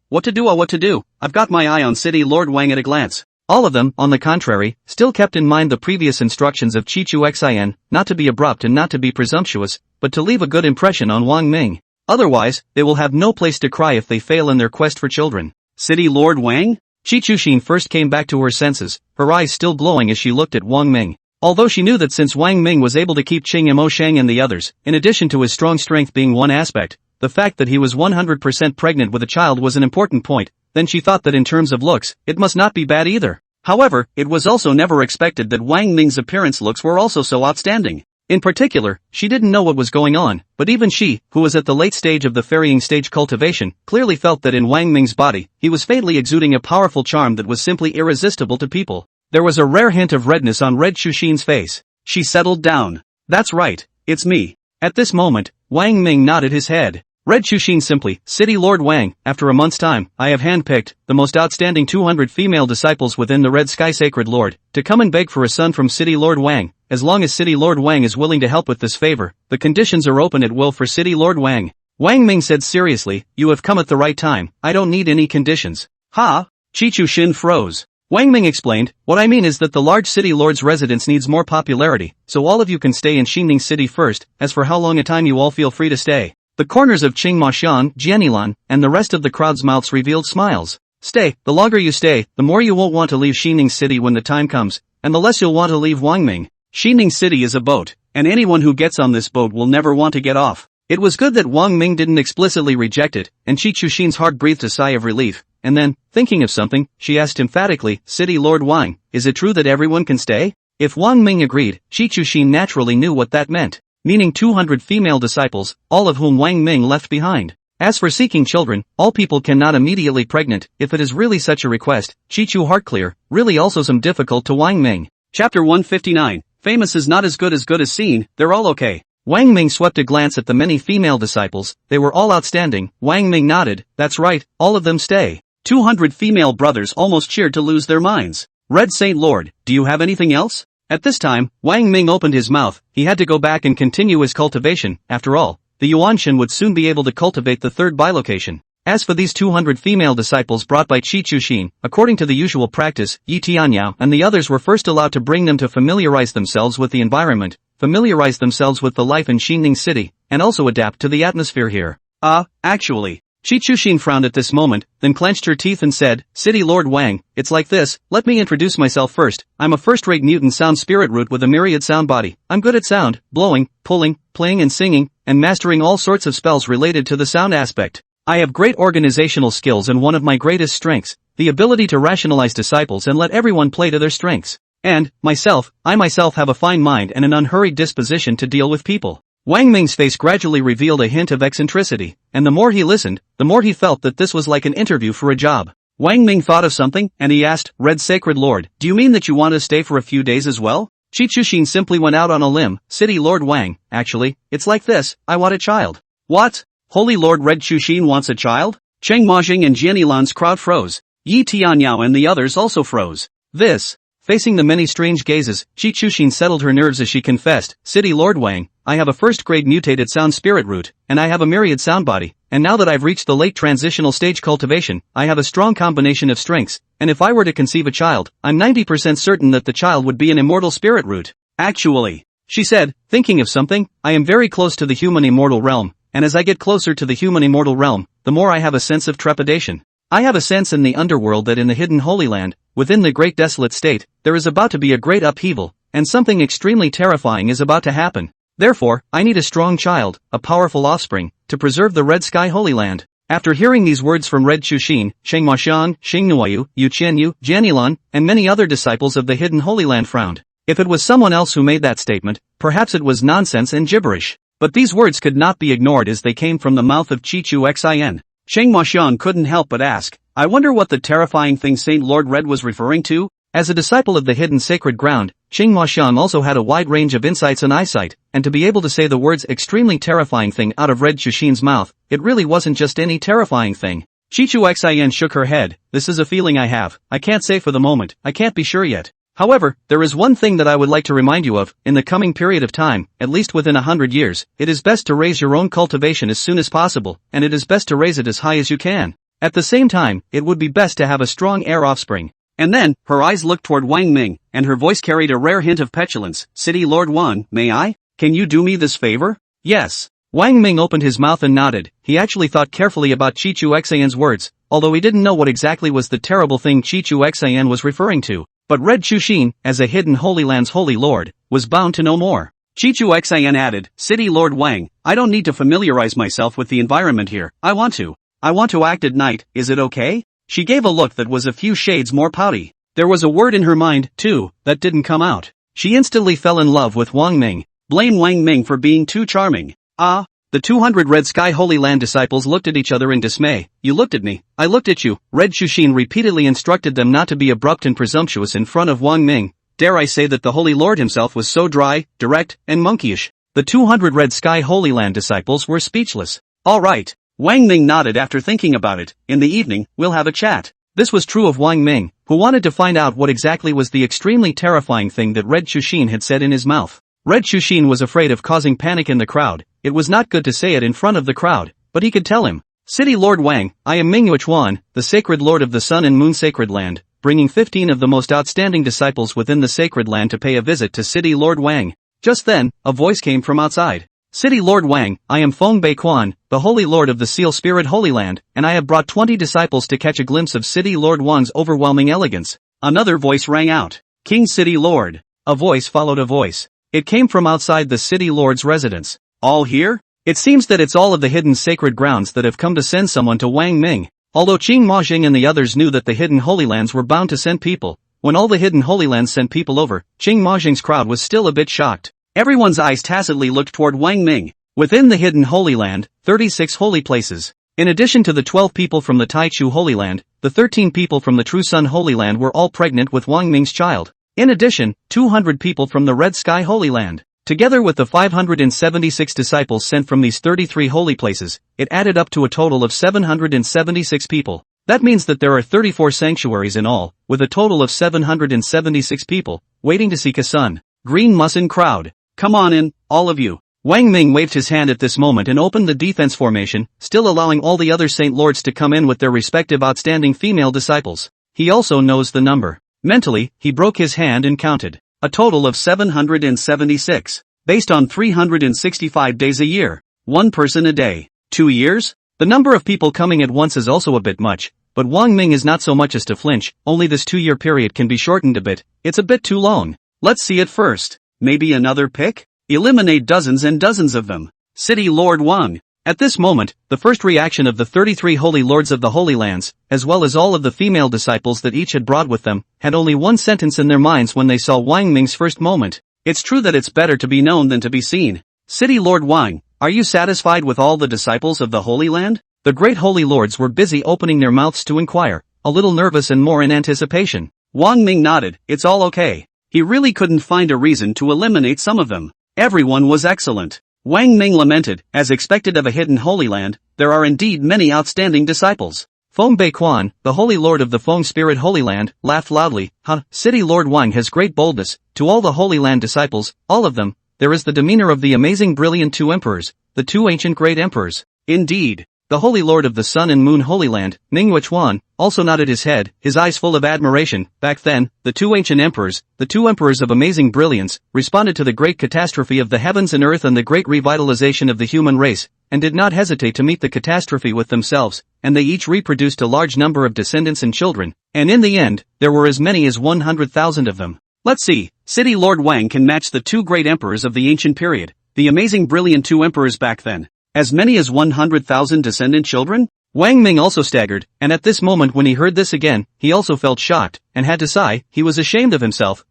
What to do? I've got my eye on City Lord Wang at a glance. All of them, on the contrary, still kept in mind the previous instructions of Chichu Xin, not to be abrupt and not to be presumptuous, but to leave a good impression on Wang Ming. Otherwise, they will have no place to cry if they fail in their quest for children. City Lord Wang? Chi Chushin first came back to her senses, her eyes still glowing as she looked at Wang Ming. Although she knew that since Wang Ming was able to keep Qing Mo Shang and the others, in addition to his strong strength being one aspect, the fact that he was 100% pregnant with a child was an important point, then she thought that in terms of looks, it must not be bad either. However, it was also never expected that Wang Ming's appearance looks were also so outstanding. In particular, she didn't know what was going on, but even she, who was at the late stage of the ferrying stage cultivation, clearly felt that in Wang Ming's body, he was fatally exuding a powerful charm that was simply irresistible to people. There was a rare hint of redness on Red Shushin's face. She settled down. That's right, it's me. At this moment, Wang Ming nodded his head. Red Shushin simply, City Lord Wang, after a month's time, I have handpicked the most outstanding 200 female disciples within the Red Sky Sacred Lord, to come and beg for a son from City Lord Wang. As long as City Lord Wang is willing to help with this favor, the conditions are open at will for City Lord Wang. Wang Ming said seriously, you have come at the right time, I don't need any conditions. Ha! Chi Chushin froze. Wang Ming explained, what I mean is that the large city lord's residence needs more popularity, so all of you can stay in Xinning City first, as for how long a time you all feel free to stay. The corners of Qingmashan, Jianilan, and the rest of the crowd's mouths revealed smiles. Stay, the longer you stay, the more you won't want to leave Xinning City when the time comes, and the less you'll want to leave Wang Ming. Xinning City is a boat, and anyone who gets on this boat will never want to get off. It was good that Wang Ming didn't explicitly reject it, and Chi Chushin's heart breathed a sigh of relief, and then, thinking of something, she asked emphatically, City Lord Wang, is it true that everyone can stay? If Wang Ming agreed, Chi Chushin naturally knew what that meant. Meaning 200 female disciples, all of whom Wang Ming left behind. As for seeking children, all people cannot immediately pregnant, if it is really such a request, Chi-Chu heart-clear, really also some difficult to Wang Ming. Chapter 159, Famous is not as good as seen, they're all okay. Wang Ming swept a glance at the many female disciples, they were all outstanding. Wang Ming nodded, that's right, all of them stay. 200 female brothers almost cheered to lose their minds. Red Saint Lord, do you have anything else? At this time, Wang Ming opened his mouth, he had to go back and continue his cultivation, after all, the Yuanshan would soon be able to cultivate the third bilocation. As for these 200 female disciples brought by Chi Chushin, according to the usual practice, Yi Tianyao and the others were first allowed to bring them to familiarize themselves with the environment, familiarize themselves with the life in Xinning City, and also adapt to the atmosphere here. Actually. Chi Chushin frowned at this moment, then clenched her teeth and said, City Lord Wang, it's like this, let me introduce myself first. I'm a first-rate mutant sound spirit root with a myriad sound body. I'm good at sound, blowing, pulling, playing and singing, and mastering all sorts of spells related to the sound aspect. I have great organizational skills and one of my greatest strengths, the ability to rationalize disciples and let everyone play to their strengths. And, I myself have a fine mind and an unhurried disposition to deal with people. Wang Ming's face gradually revealed a hint of eccentricity, and the more he listened, the more he felt that this was like an interview for a job. Wang Ming thought of something, and he asked, Red Sacred Lord, do you mean that you want to stay for a few days as well? Chi Chushin simply went out on a limb, City Lord Wang, actually, it's like this, I want a child. What? Holy Lord Red Chushin wants a child? Cheng Majing and Jianilan's crowd froze. Yi Tianyao and the others also froze. This. Facing the many strange gazes, Chi Chushin settled her nerves as she confessed, City Lord Wang, I have a first-grade mutated sound spirit root, and I have a myriad sound body, and now that I've reached the late transitional stage cultivation, I have a strong combination of strengths, and if I were to conceive a child, I'm 90% certain that the child would be an immortal spirit root. Actually, she said, thinking of something, I am very close to the human immortal realm, and as I get closer to the human immortal realm, the more I have a sense of trepidation. I have a sense in the underworld that in the hidden Holy Land, within the great desolate state, there is about to be a great upheaval, and something extremely terrifying is about to happen. Therefore, I need a strong child, a powerful offspring, to preserve the Red Sky Holy Land. After hearing these words from Red Shushin, Shengmashan, Xingnuayu, Yu Qianyu, Jianilan, and many other disciples of the hidden Holy Land frowned. If it was someone else who made that statement, perhaps it was nonsense and gibberish. But these words could not be ignored as they came from the mouth of Chi-Chu Xin. Shengmashan couldn't help but ask, I wonder what the terrifying thing Saint Lord Red was referring to? As a disciple of the hidden sacred ground, Qingmashan also had a wide range of insights and eyesight, and to be able to say the words extremely terrifying thing out of Red Shushin's mouth, it really wasn't just any terrifying thing. Chi-Chu Xin shook her head, this is a feeling I have, I can't say for the moment, I can't be sure yet. However, there is one thing that I would like to remind you of, in the coming period of time, at least within 100 years, it is best to raise your own cultivation as soon as possible, and it is best to raise it as high as you can. At the same time, it would be best to have a strong heir offspring. And then, her eyes looked toward Wang Ming, and her voice carried a rare hint of petulance, City Lord Wan, may I? Can you do me this favor? Yes. Wang Ming opened his mouth and nodded, he actually thought carefully about Chi-Chu Xian's words, although he didn't know what exactly was the terrible thing Chi-Chu Xian was referring to. But Red Shushin, as a hidden Holy Land's Holy Lord, was bound to know more. Chi-Chu Xian added, City Lord Wang, I don't need to familiarize myself with the environment here, I want to act at night, is it okay? She gave a look that was a few shades more pouty. There was a word in her mind, too, that didn't come out. She instantly fell in love with Wang Ming. Blame Wang Ming for being too charming. Ah. The 200 Red Sky Holy Land disciples looked at each other in dismay. You looked at me, I looked at you. Red Shushin repeatedly instructed them not to be abrupt and presumptuous in front of Wang Ming. Dare I say that the Holy Lord himself was so dry, direct, and monkeyish. The 200 Red Sky Holy Land disciples were speechless. All right. Wang Ming nodded after thinking about it. In the evening, we'll have a chat. This was true of Wang Ming, who wanted to find out what exactly was the extremely terrifying thing that Red Shushin had said in his mouth. Red Shushin was afraid of causing panic in the crowd. It was not good to say it in front of the crowd, but he could tell him. City Lord Wang, I am Ming Yuchuan, the sacred lord of the sun and moon sacred land, bringing 15 of the most outstanding disciples within the sacred land to pay a visit to City Lord Wang. Just then, a voice came from outside. City Lord Wang, I am Feng Bei Quan, the holy lord of the Seal Spirit Holy Land, and I have brought 20 disciples to catch a glimpse of City Lord Wang's overwhelming elegance. Another voice rang out. King City Lord. A voice followed a voice. It came from outside the City Lord's residence. All here? It seems that it's all of the hidden sacred grounds that have come to send someone to Wang Ming. Although Qing Majing and the others knew that the hidden Holy Lands were bound to send people, when all the hidden Holy Lands sent people over, Qing Majing's crowd was still a bit shocked. Everyone's eyes tacitly looked toward Wang Ming. Within the hidden Holy Land, 36 holy places. In addition to the 12 people from the Taichu Holy Land, the 13 people from the True Sun Holy Land were all pregnant with Wang Ming's child. In addition, 200 people from the Red Sky Holy Land. Together with the 576 disciples sent from these 33 holy places, it added up to a total of 776 people. That means that there are 34 sanctuaries in all, with a total of 776 people, waiting to seek a sun. Green Musin crowd. Come on in, all of you. Wang Ming waved his hand at this moment and opened the defense formation, still allowing all the other Saint Lords to come in with their respective outstanding female disciples. He also knows the number. Mentally, he broke his hand and counted. A total of 776. Based on 365 days a year. One person a day. 2 years? The number of people coming at once is also a bit much, but Wang Ming is not so much as to flinch, only this 2-year period can be shortened a bit, it's a bit too long. Let's see it first. Maybe another pick? Eliminate dozens and dozens of them. City Lord Wang. At this moment, the first reaction of the 33 holy lords of the Holy Lands, as well as all of the female disciples that each had brought with them, had only one sentence in their minds when they saw Wang Ming's first moment. It's true that it's better to be known than to be seen. City Lord Wang, are you satisfied with all the disciples of the Holy Land? The great holy lords were busy opening their mouths to inquire, a little nervous and more in anticipation. Wang Ming nodded, it's all okay. He really couldn't find a reason to eliminate some of them. Everyone was excellent. Wang Ming lamented, as expected of a hidden Holy Land, there are indeed many outstanding disciples. Feng Bei Quan, the Holy Lord of the Feng Spirit Holy Land, laughed loudly. City Lord Wang has great boldness. To all the Holy Land disciples, all of them, there is the demeanor of the amazing brilliant 2 emperors, the 2 ancient great emperors. Indeed. The Holy Lord of the Sun and Moon Holy Land, Ming Yuchuan, also nodded his head, his eyes full of admiration. Back then, the 2 ancient emperors, the 2 emperors of amazing brilliance, responded to the great catastrophe of the heavens and earth and the great revitalization of the human race, and did not hesitate to meet the catastrophe with themselves, and they each reproduced a large number of descendants and children, and in the end, there were as many as 100,000 of them. Let's see, City Lord Wang can match the 2 great emperors of the ancient period, the amazing brilliant 2 emperors back then. As many as 100,000 descendant children? Wang Ming also staggered, and at this moment when he heard this again, he also felt shocked, and had to sigh. He was ashamed of himself.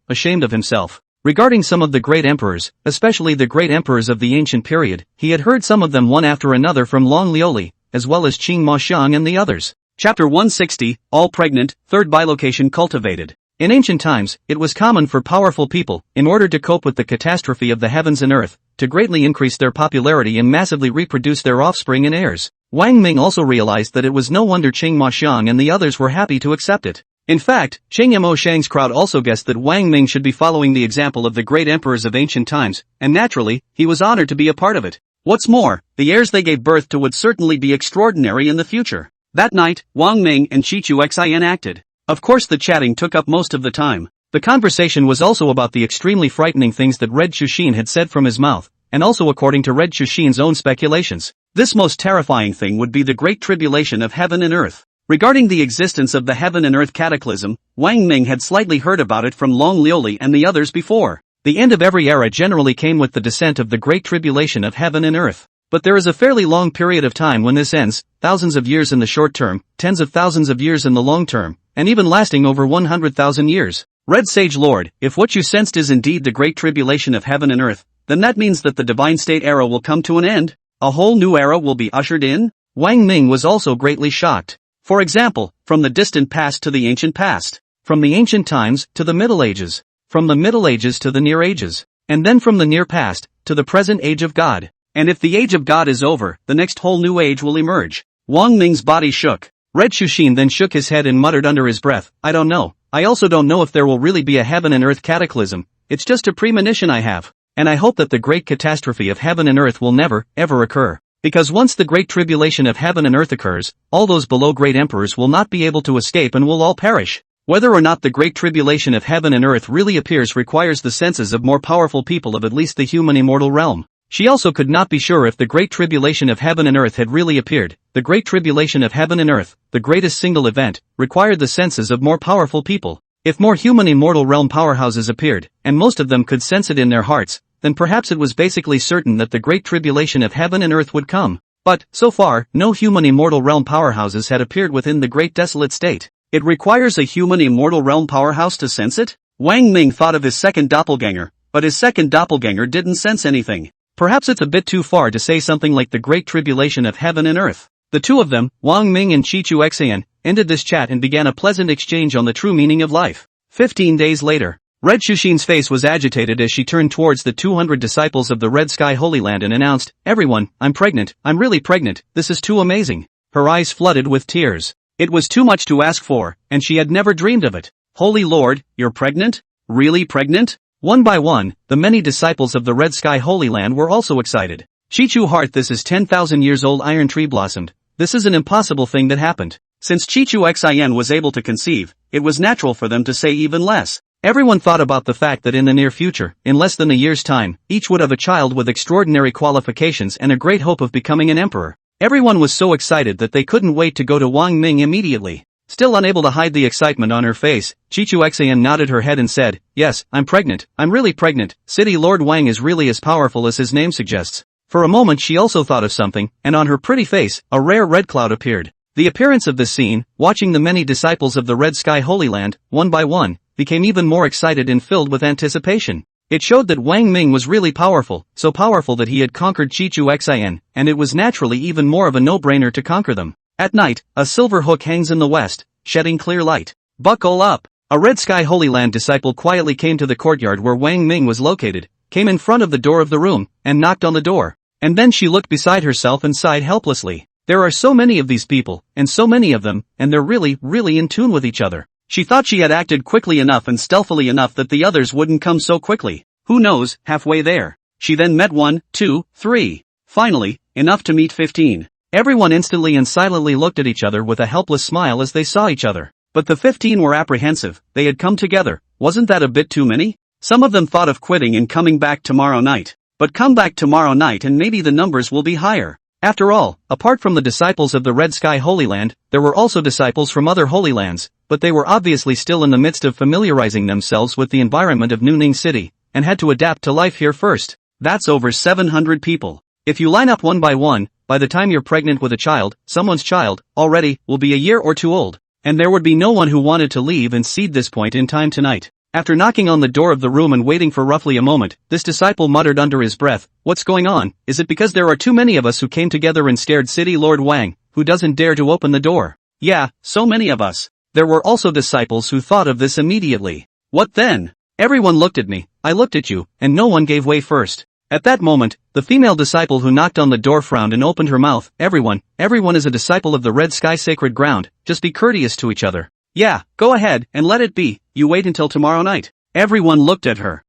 Regarding some of the great emperors, especially the great emperors of the ancient period, he had heard some of them one after another from Long Liuli, as well as Qing Ma Xiang and the others. Chapter 160, All Pregnant, Third Bilocation Cultivated. In ancient times, it was common for powerful people, in order to cope with the catastrophe of the heavens and earth, to greatly increase their popularity and massively reproduce their offspring and heirs. Wang Ming also realized that it was no wonder Qing Ma Xiang and the others were happy to accept it. In fact, Qing Mo Shang's crowd also guessed that Wang Ming should be following the example of the great emperors of ancient times, and naturally, he was honored to be a part of it. What's more, the heirs they gave birth to would certainly be extraordinary in the future. That night, Wang Ming and Chichu Xin acted. Of course the chatting took up most of the time. The conversation was also about the extremely frightening things that Red Shushin had said from his mouth, and also according to Red Shushin's own speculations. This most terrifying thing would be the great tribulation of heaven and earth. Regarding the existence of the heaven and earth cataclysm, Wang Ming had slightly heard about it from Long Liuli and the others before. The end of every era generally came with the descent of the great tribulation of heaven and earth. But there is a fairly long period of time when this ends, thousands of years in the short term, tens of thousands of years in the long term, and even lasting over 100,000 years. Red Sage Lord, if what you sensed is indeed the great tribulation of heaven and earth, Then that means that the divine state era will come to an end? A whole new era will be ushered in? Wang Ming was also greatly shocked. For example, from the distant past to the ancient past. From the ancient times to the Middle Ages. From the Middle Ages to the Near Ages. And then from the near past to the present age of God. And if the age of God is over, the next whole new age will emerge. Wang Ming's body shook. Red Shushin then shook his head and muttered under his breath, I don't know. I also don't know if there will really be a heaven and earth cataclysm. It's just a premonition I have. And I hope that the great catastrophe of heaven and earth will never, ever occur. Because once the great tribulation of heaven and earth occurs, all those below great emperors will not be able to escape and will all perish. Whether or not the great tribulation of heaven and earth really appears requires the senses of more powerful people of at least the human immortal realm. She also could not be sure if the great tribulation of heaven and earth had really appeared. The great tribulation of heaven and earth, the greatest single event, required the senses of more powerful people. If more human immortal realm powerhouses appeared, and most of them could sense it in their hearts, then perhaps it was basically certain that the great tribulation of heaven and earth would come. But, so far, no human immortal realm powerhouses had appeared within the great desolate state. It requires a human immortal realm powerhouse to sense it? Wang Ming thought of his second doppelganger, but his second doppelganger didn't sense anything. Perhaps it's a bit too far to say something like the great tribulation of heaven and earth. The two of them, Wang Ming and Chichu Xan, ended this chat and began a pleasant exchange on the true meaning of life. 15 days later. Red Shushin's face was agitated as she turned towards the 200 disciples of the Red Sky Holy Land and announced, Everyone, I'm pregnant, I'm really pregnant, this is too amazing. Her eyes flooded with tears. It was too much to ask for, and she had never dreamed of it. Holy Lord, you're pregnant? Really pregnant? One by one, the many disciples of the Red Sky Holy Land were also excited. Chichu heart, this is 10,000 years old iron tree blossomed. This is an impossible thing that happened. Since Chichu Xin was able to conceive, it was natural for them to say even less. Everyone thought about the fact that in the near future, in less than a year's time, each would have a child with extraordinary qualifications and a great hope of becoming an emperor. Everyone was so excited that they couldn't wait to go to Wang Ming immediately. Still unable to hide the excitement on her face, Chichu Xian nodded her head and said, Yes, I'm pregnant, I'm really pregnant, City Lord Wang is really as powerful as his name suggests. For a moment she also thought of something, and on her pretty face, a rare red cloud appeared. The appearance of this scene, watching the many disciples of the Red Sky Holy Land, one by one, became even more excited and filled with anticipation. It showed that Wang Ming was really powerful, so powerful that he had conquered Chichu Xian, and it was naturally even more of a no-brainer to conquer them. At night, a silver hook hangs in the west, shedding clear light. Buckle up! A Red Sky Holy Land disciple quietly came to the courtyard where Wang Ming was located, came in front of the door of the room, and knocked on the door. And then she looked beside herself and sighed helplessly. There are so many of these people, and so many of them, and they're really, really in tune with each other. She thought she had acted quickly enough and stealthily enough that the others wouldn't come so quickly. Who knows, halfway there. She then met 1, 2, 3. Finally, enough to meet 15. Everyone instantly and silently looked at each other with a helpless smile as they saw each other. But the 15 were apprehensive, they had come together. Wasn't that a bit too many? Some of them thought of quitting and coming back tomorrow night. But come back tomorrow night and maybe the numbers will be higher. After all, apart from the disciples of the Red Sky Holy Land, there were also disciples from other Holy Lands, but they were obviously still in the midst of familiarizing themselves with the environment of Nuning City, and had to adapt to life here first. That's over 700 people. If you line up one by one, by the time you're pregnant with a child, someone's child, already, will be a year or two old. And there would be no one who wanted to leave and cede this point in time tonight. After knocking on the door of the room and waiting for roughly a moment, this disciple muttered under his breath, What's going on? Is it because there are too many of us who came together and scared City Lord Wang, who doesn't dare to open the door? Yeah, so many of us. There were also disciples who thought of this immediately. What then? Everyone looked at me, I looked at you, and no one gave way first. At that moment, the female disciple who knocked on the door frowned and opened her mouth. Everyone is a disciple of the Red Sky Sacred Ground, just be courteous to each other. Yeah, go ahead, and let it be, you wait until tomorrow night. Everyone looked at her.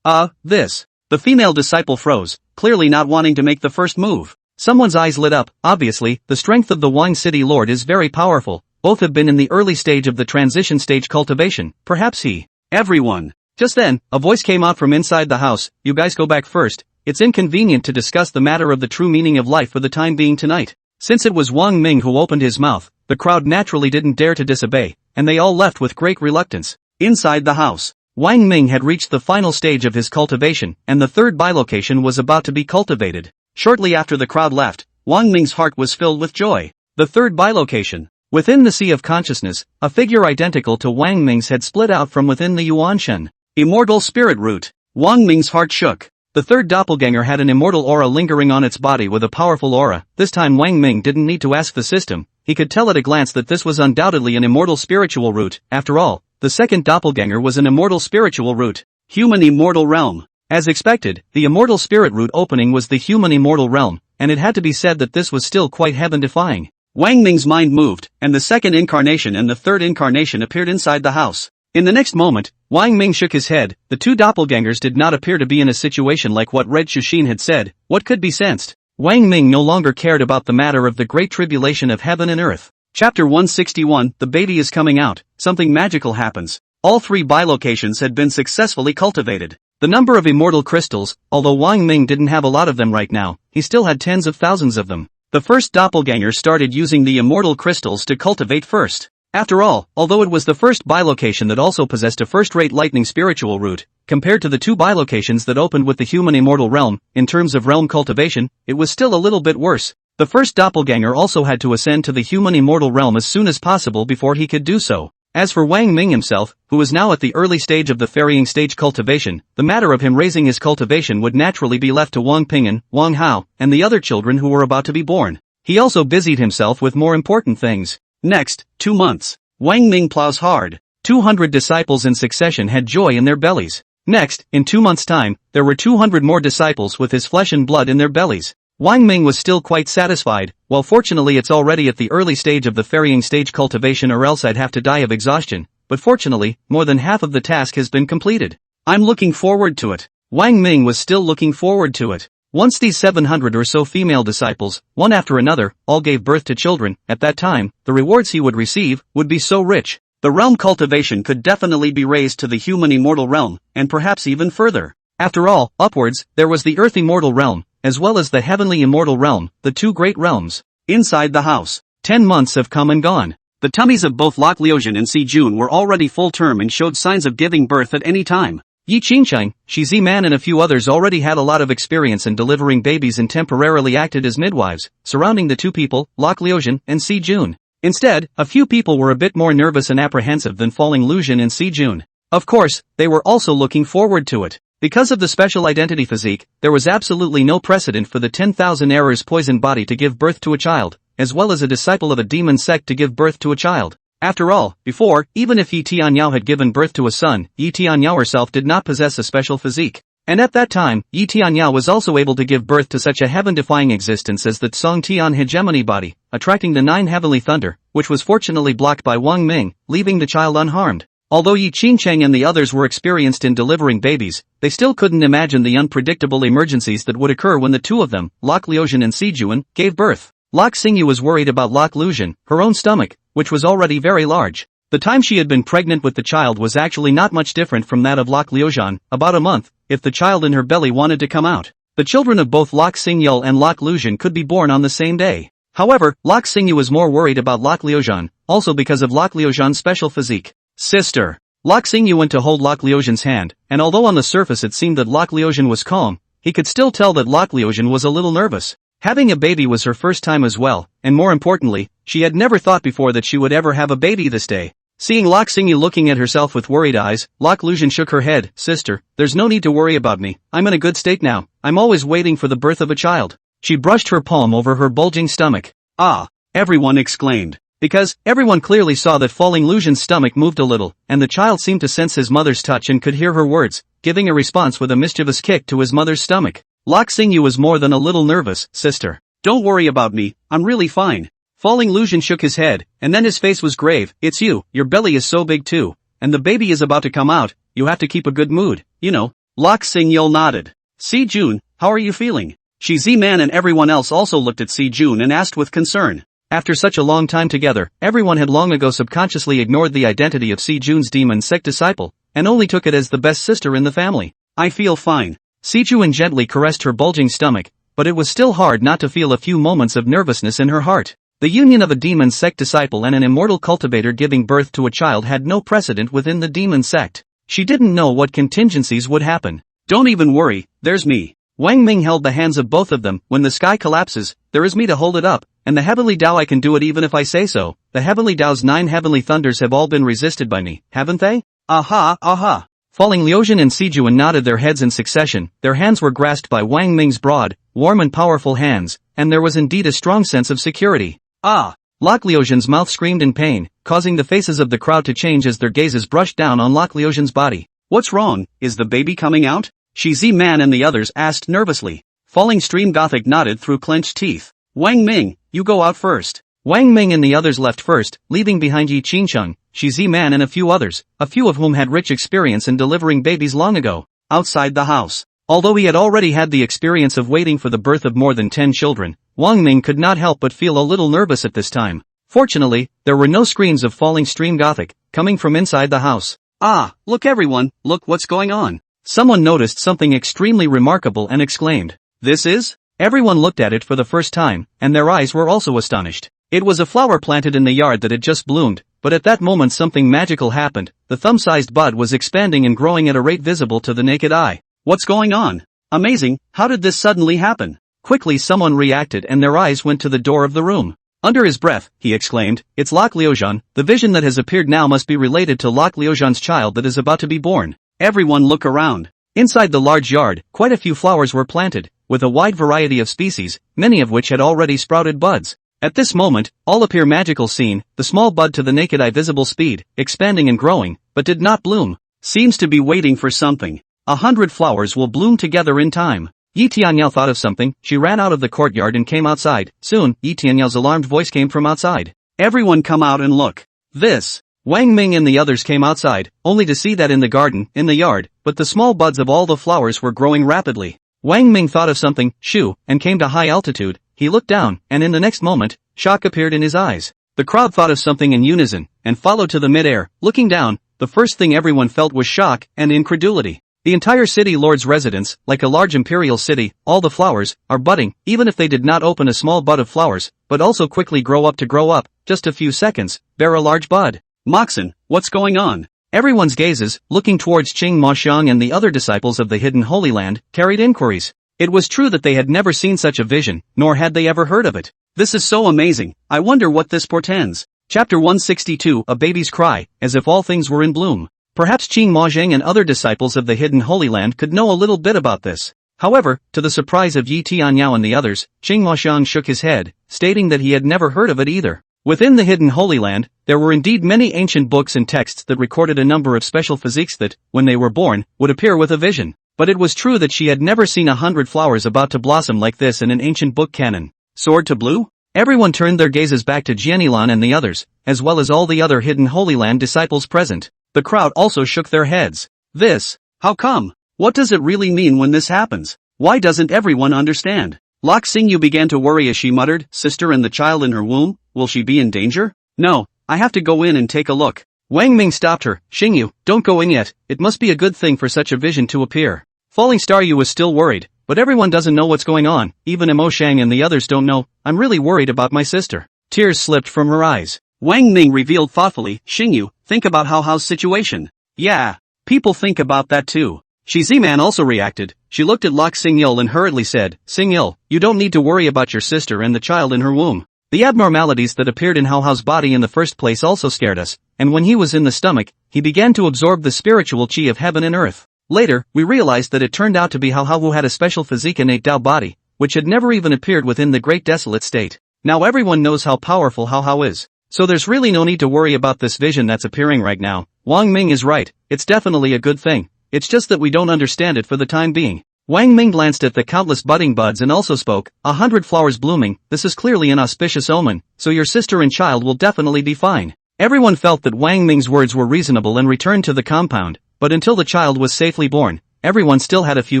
This. The female disciple froze, clearly not wanting to make the first move. Someone's eyes lit up. Obviously, the strength of the Wang City Lord is very powerful. Both have been in the early stage of the transition stage cultivation. Perhaps he. Everyone. Just then, a voice came out from inside the house. You guys go back first. It's inconvenient to discuss the matter of the true meaning of life for the time being tonight. Since it was Wang Ming who opened his mouth, the crowd naturally didn't dare to disobey, and they all left with great reluctance. Inside the house, Wang Ming had reached the final stage of his cultivation, and the third bilocation was about to be cultivated. Shortly after the crowd left, Wang Ming's heart was filled with joy. The third bilocation. Within the sea of consciousness, a figure identical to Wang Ming's had split out from within the Yuanshen. Immortal spirit root. Wang Ming's heart shook. The third doppelganger had an immortal aura lingering on its body with a powerful aura. This time Wang Ming didn't need to ask the system, he could tell at a glance that this was undoubtedly an immortal spiritual root. After all, the second doppelganger was an immortal spiritual root. Human immortal realm. As expected, the immortal spirit root opening was the human immortal realm, and it had to be said that this was still quite heaven-defying. Wang Ming's mind moved, and the second incarnation and the third incarnation appeared inside the house. In the next moment, Wang Ming shook his head. The two doppelgangers did not appear to be in a situation like what Red Shushin had said. What could be sensed? Wang Ming no longer cared about the matter of the great tribulation of heaven and earth. Chapter 161, the baby is coming out. Something magical happens. All three bilocations had been successfully cultivated. The number of immortal crystals, although Wang Ming didn't have a lot of them right now, he still had tens of thousands of them. The first doppelganger started using the immortal crystals to cultivate first. After all, although it was the first bilocation that also possessed a first-rate lightning spiritual root, compared to the two bilocations that opened with the human immortal realm, in terms of realm cultivation, it was still a little bit worse. The first doppelganger also had to ascend to the human immortal realm as soon as possible before he could do so. As for Wang Ming himself, who was now at the early stage of the ferrying stage cultivation, the matter of him raising his cultivation would naturally be left to Wang Ping'an, Wang Hao, and the other children who were about to be born. He also busied himself with more important things. Next, 2 months. Wang Ming plows hard. 200 disciples in succession had joy in their bellies. Next, in 2 months' time, there were 200 more disciples with his flesh and blood in their bellies. Wang Ming was still quite satisfied. Well, fortunately it's already at the early stage of the ferrying stage cultivation, or else I'd have to die of exhaustion, but fortunately, more than half of the task has been completed. I'm looking forward to it. Wang Ming was still looking forward to it. Once these 700 or so female disciples, one after another, all gave birth to children, at that time, the rewards he would receive would be so rich. The realm cultivation could definitely be raised to the human immortal realm, and perhaps even further. After all, upwards, there was the earth immortal realm, as well as the heavenly immortal realm, the two great realms. Inside the house, 10 months have come and gone. The tummies of both Lok Liuzhen and Si Jun were already full term and showed signs of giving birth at any time. Yi Qingsheng, Shi Ziman and a few others already had a lot of experience in delivering babies and temporarily acted as midwives, surrounding the two people, Lok Liuzhen and Si Jun. Instead, a few people were a bit more nervous and apprehensive than Falling Liuzhen and Si Jun. Of course, they were also looking forward to it. Because of the special identity physique, there was absolutely no precedent for the 10,000 errors poisoned body to give birth to a child, as well as a disciple of a demon sect to give birth to a child. After all, before, even if Yi Tianyao had given birth to a son, Yi Tianyao herself did not possess a special physique. And at that time, Yi Tianyao was also able to give birth to such a heaven-defying existence as the Tsong Tian hegemony body, attracting the 9 heavenly thunder, which was fortunately blocked by Wang Ming, leaving the child unharmed. Although Yi Qingsheng and the others were experienced in delivering babies, they still couldn't imagine the unpredictable emergencies that would occur when the two of them, Lok Liuzhen and Si Jun, gave birth. Lok Xingyu was worried about Lok Liuzhen, her own stomach, which was already very large. The time she had been pregnant with the child was actually not much different from that of Lok Liuzhen, about a month, if the child in her belly wanted to come out. The children of both Lok Xingyul and Lok Liuzhen could be born on the same day. However, Lok Xingyu was more worried about Lok Liuzhen, also because of Lok Liuzhen's special physique. Sister. Lok Xingyu went to hold Lok Liuzhen's hand, and although on the surface it seemed that Lok Liuzhen was calm, he could still tell that Lok Liuzhen was a little nervous. Having a baby was her first time as well, and more importantly, she had never thought before that she would ever have a baby this day. Seeing Lok Xingyu looking at herself with worried eyes, Lok Liuzhen shook her head. Sister, there's no need to worry about me, I'm in a good state now, I'm always waiting for the birth of a child. She brushed her palm over her bulging stomach. Ah! Everyone exclaimed. Because, everyone clearly saw that Falling Liuzhen's stomach moved a little, and the child seemed to sense his mother's touch and could hear her words, giving a response with a mischievous kick to his mother's stomach. Lok Xingyu was more than a little nervous. Sister, don't worry about me, I'm really fine. Falling Liuzhen shook his head, and then his face was grave. It's you, your belly is so big too, and the baby is about to come out, you have to keep a good mood, you know. Lok Xingyul nodded. Si Jun, how are you feeling? Shi Ziman and everyone else also looked at Si Jun and asked with concern. After such a long time together, everyone had long ago subconsciously ignored the identity of Si Jun's demon sect disciple, and only took it as the best sister in the family. I feel fine. Si Jun gently caressed her bulging stomach, but it was still hard not to feel a few moments of nervousness in her heart. The union of a demon sect disciple and an immortal cultivator giving birth to a child had no precedent within the demon sect. She didn't know what contingencies would happen. Don't even worry, there's me. Wang Ming held the hands of both of them. When the sky collapses, there is me to hold it up, and the heavenly Tao I can do it even if I say so. The heavenly Tao's 9 heavenly thunders have all been resisted by me, haven't they? Aha, aha. Falling Liujian and Sijuan nodded their heads in succession, their hands were grasped by Wang Ming's broad, warm and powerful hands, and there was indeed a strong sense of security. Ah! Lok Liujian's mouth screamed in pain, causing the faces of the crowd to change as their gazes brushed down on Lok Liujian's body. What's wrong, is the baby coming out? Shi Man and the others asked nervously. Falling Stream Gothic nodded through clenched teeth. Wang Ming, you go out first. Wang Ming and the others left first, leaving behind Yi Qingcheng, Shi Man and a few others, a few of whom had rich experience in delivering babies long ago. Outside the house. Although he had already had the experience of waiting for the birth of more than 10 children, Wang Ming could not help but feel a little nervous at this time. Fortunately, there were no screams of Falling Stream Gothic, coming from inside the house. Ah, look everyone, look what's going on. Someone noticed something extremely remarkable and exclaimed, "This is?" Everyone looked at it for the first time, and their eyes were also astonished. It was a flower planted in the yard that had just bloomed, but at that moment something magical happened. The thumb-sized bud was expanding and growing at a rate visible to the naked eye. What's going on? Amazing, how did this suddenly happen? Quickly someone reacted and their eyes went to the door of the room. Under his breath, he exclaimed, "It's Lok Liujian, the vision that has appeared now must be related to Lok Liujian's child that is about to be born." Everyone look around. Inside the large yard, quite a few flowers were planted, with a wide variety of species, many of which had already sprouted buds. At this moment, all appear magical scene, the small bud to the naked eye visible speed, expanding and growing, but did not bloom. Seems to be waiting for something. 100 flowers will bloom together in time. Yi Tianyao thought of something, she ran out of the courtyard and came outside. Soon, Yi Tianyao's alarmed voice came from outside. Everyone come out and look. This. Wang Ming and the others came outside, only to see that in the garden, in the yard, but the small buds of all the flowers were growing rapidly. Wang Ming thought of something, shoo, and came to high altitude. He looked down, and in the next moment, shock appeared in his eyes. The crowd thought of something in unison, and followed to the mid-air. Looking down, the first thing everyone felt was shock and incredulity. The entire city lord's residence, like a large imperial city, all the flowers, are budding, even if they did not open a small bud of flowers, but also quickly grow up, just a few seconds, bear a large bud. Moxon, what's going on? Everyone's gazes, looking towards Qing Maxiang and the other disciples of the hidden Holy Land, carried inquiries. It was true that they had never seen such a vision, nor had they ever heard of it. This is so amazing, I wonder what this portends. Chapter 162, A Baby's Cry, as if all things were in bloom. Perhaps Qing Maxiang and other disciples of the hidden Holy Land could know a little bit about this. However, to the surprise of Yi Tianyao and the others, Qing Maxiang shook his head, stating that he had never heard of it either. Within the hidden Holy Land, there were indeed many ancient books and texts that recorded a number of special physiques that, when they were born, would appear with a vision. But it was true that she had never seen 100 flowers about to blossom like this in an ancient book canon. Sword to blue? Everyone turned their gazes back to Jianilan and the others, as well as all the other hidden Holy Land disciples present. The crowd also shook their heads. This? How come? What does it really mean when this happens? Why doesn't everyone understand? Lok Xingyu began to worry as she muttered, "Sister and the child in her womb, will she be in danger? No, I have to go in and take a look." Wang Ming stopped her. "Xingyu, don't go in yet, it must be a good thing for such a vision to appear." Falling Star Yu was still worried, but everyone doesn't know what's going on, even Imo Shang and the others don't know. "I'm really worried about my sister." Tears slipped from her eyes. Wang Ming revealed thoughtfully, "Xingyu, think about Hao's situation." Yeah, people think about that too. Shiziman also reacted. She looked at Lok Xingyul and hurriedly said, "Xingyul, you don't need to worry about your sister and the child in her womb. The abnormalities that appeared in Hao's body in the first place also scared us, and when he was in the stomach, he began to absorb the spiritual chi of heaven and earth. Later, we realized that it turned out to be Hao who had a special physique innate Dao body, which had never even appeared within the Great Desolate State. Now everyone knows how powerful Hao is. So there's really no need to worry about this vision that's appearing right now. Wang Ming is right, it's definitely a good thing. It's just that we don't understand it for the time being." Wang Ming glanced at the countless budding buds and also spoke, 100 flowers blooming, this is clearly an auspicious omen, so your sister and child will definitely be fine. Everyone felt that Wang Ming's words were reasonable and returned to the compound, but until the child was safely born, everyone still had a few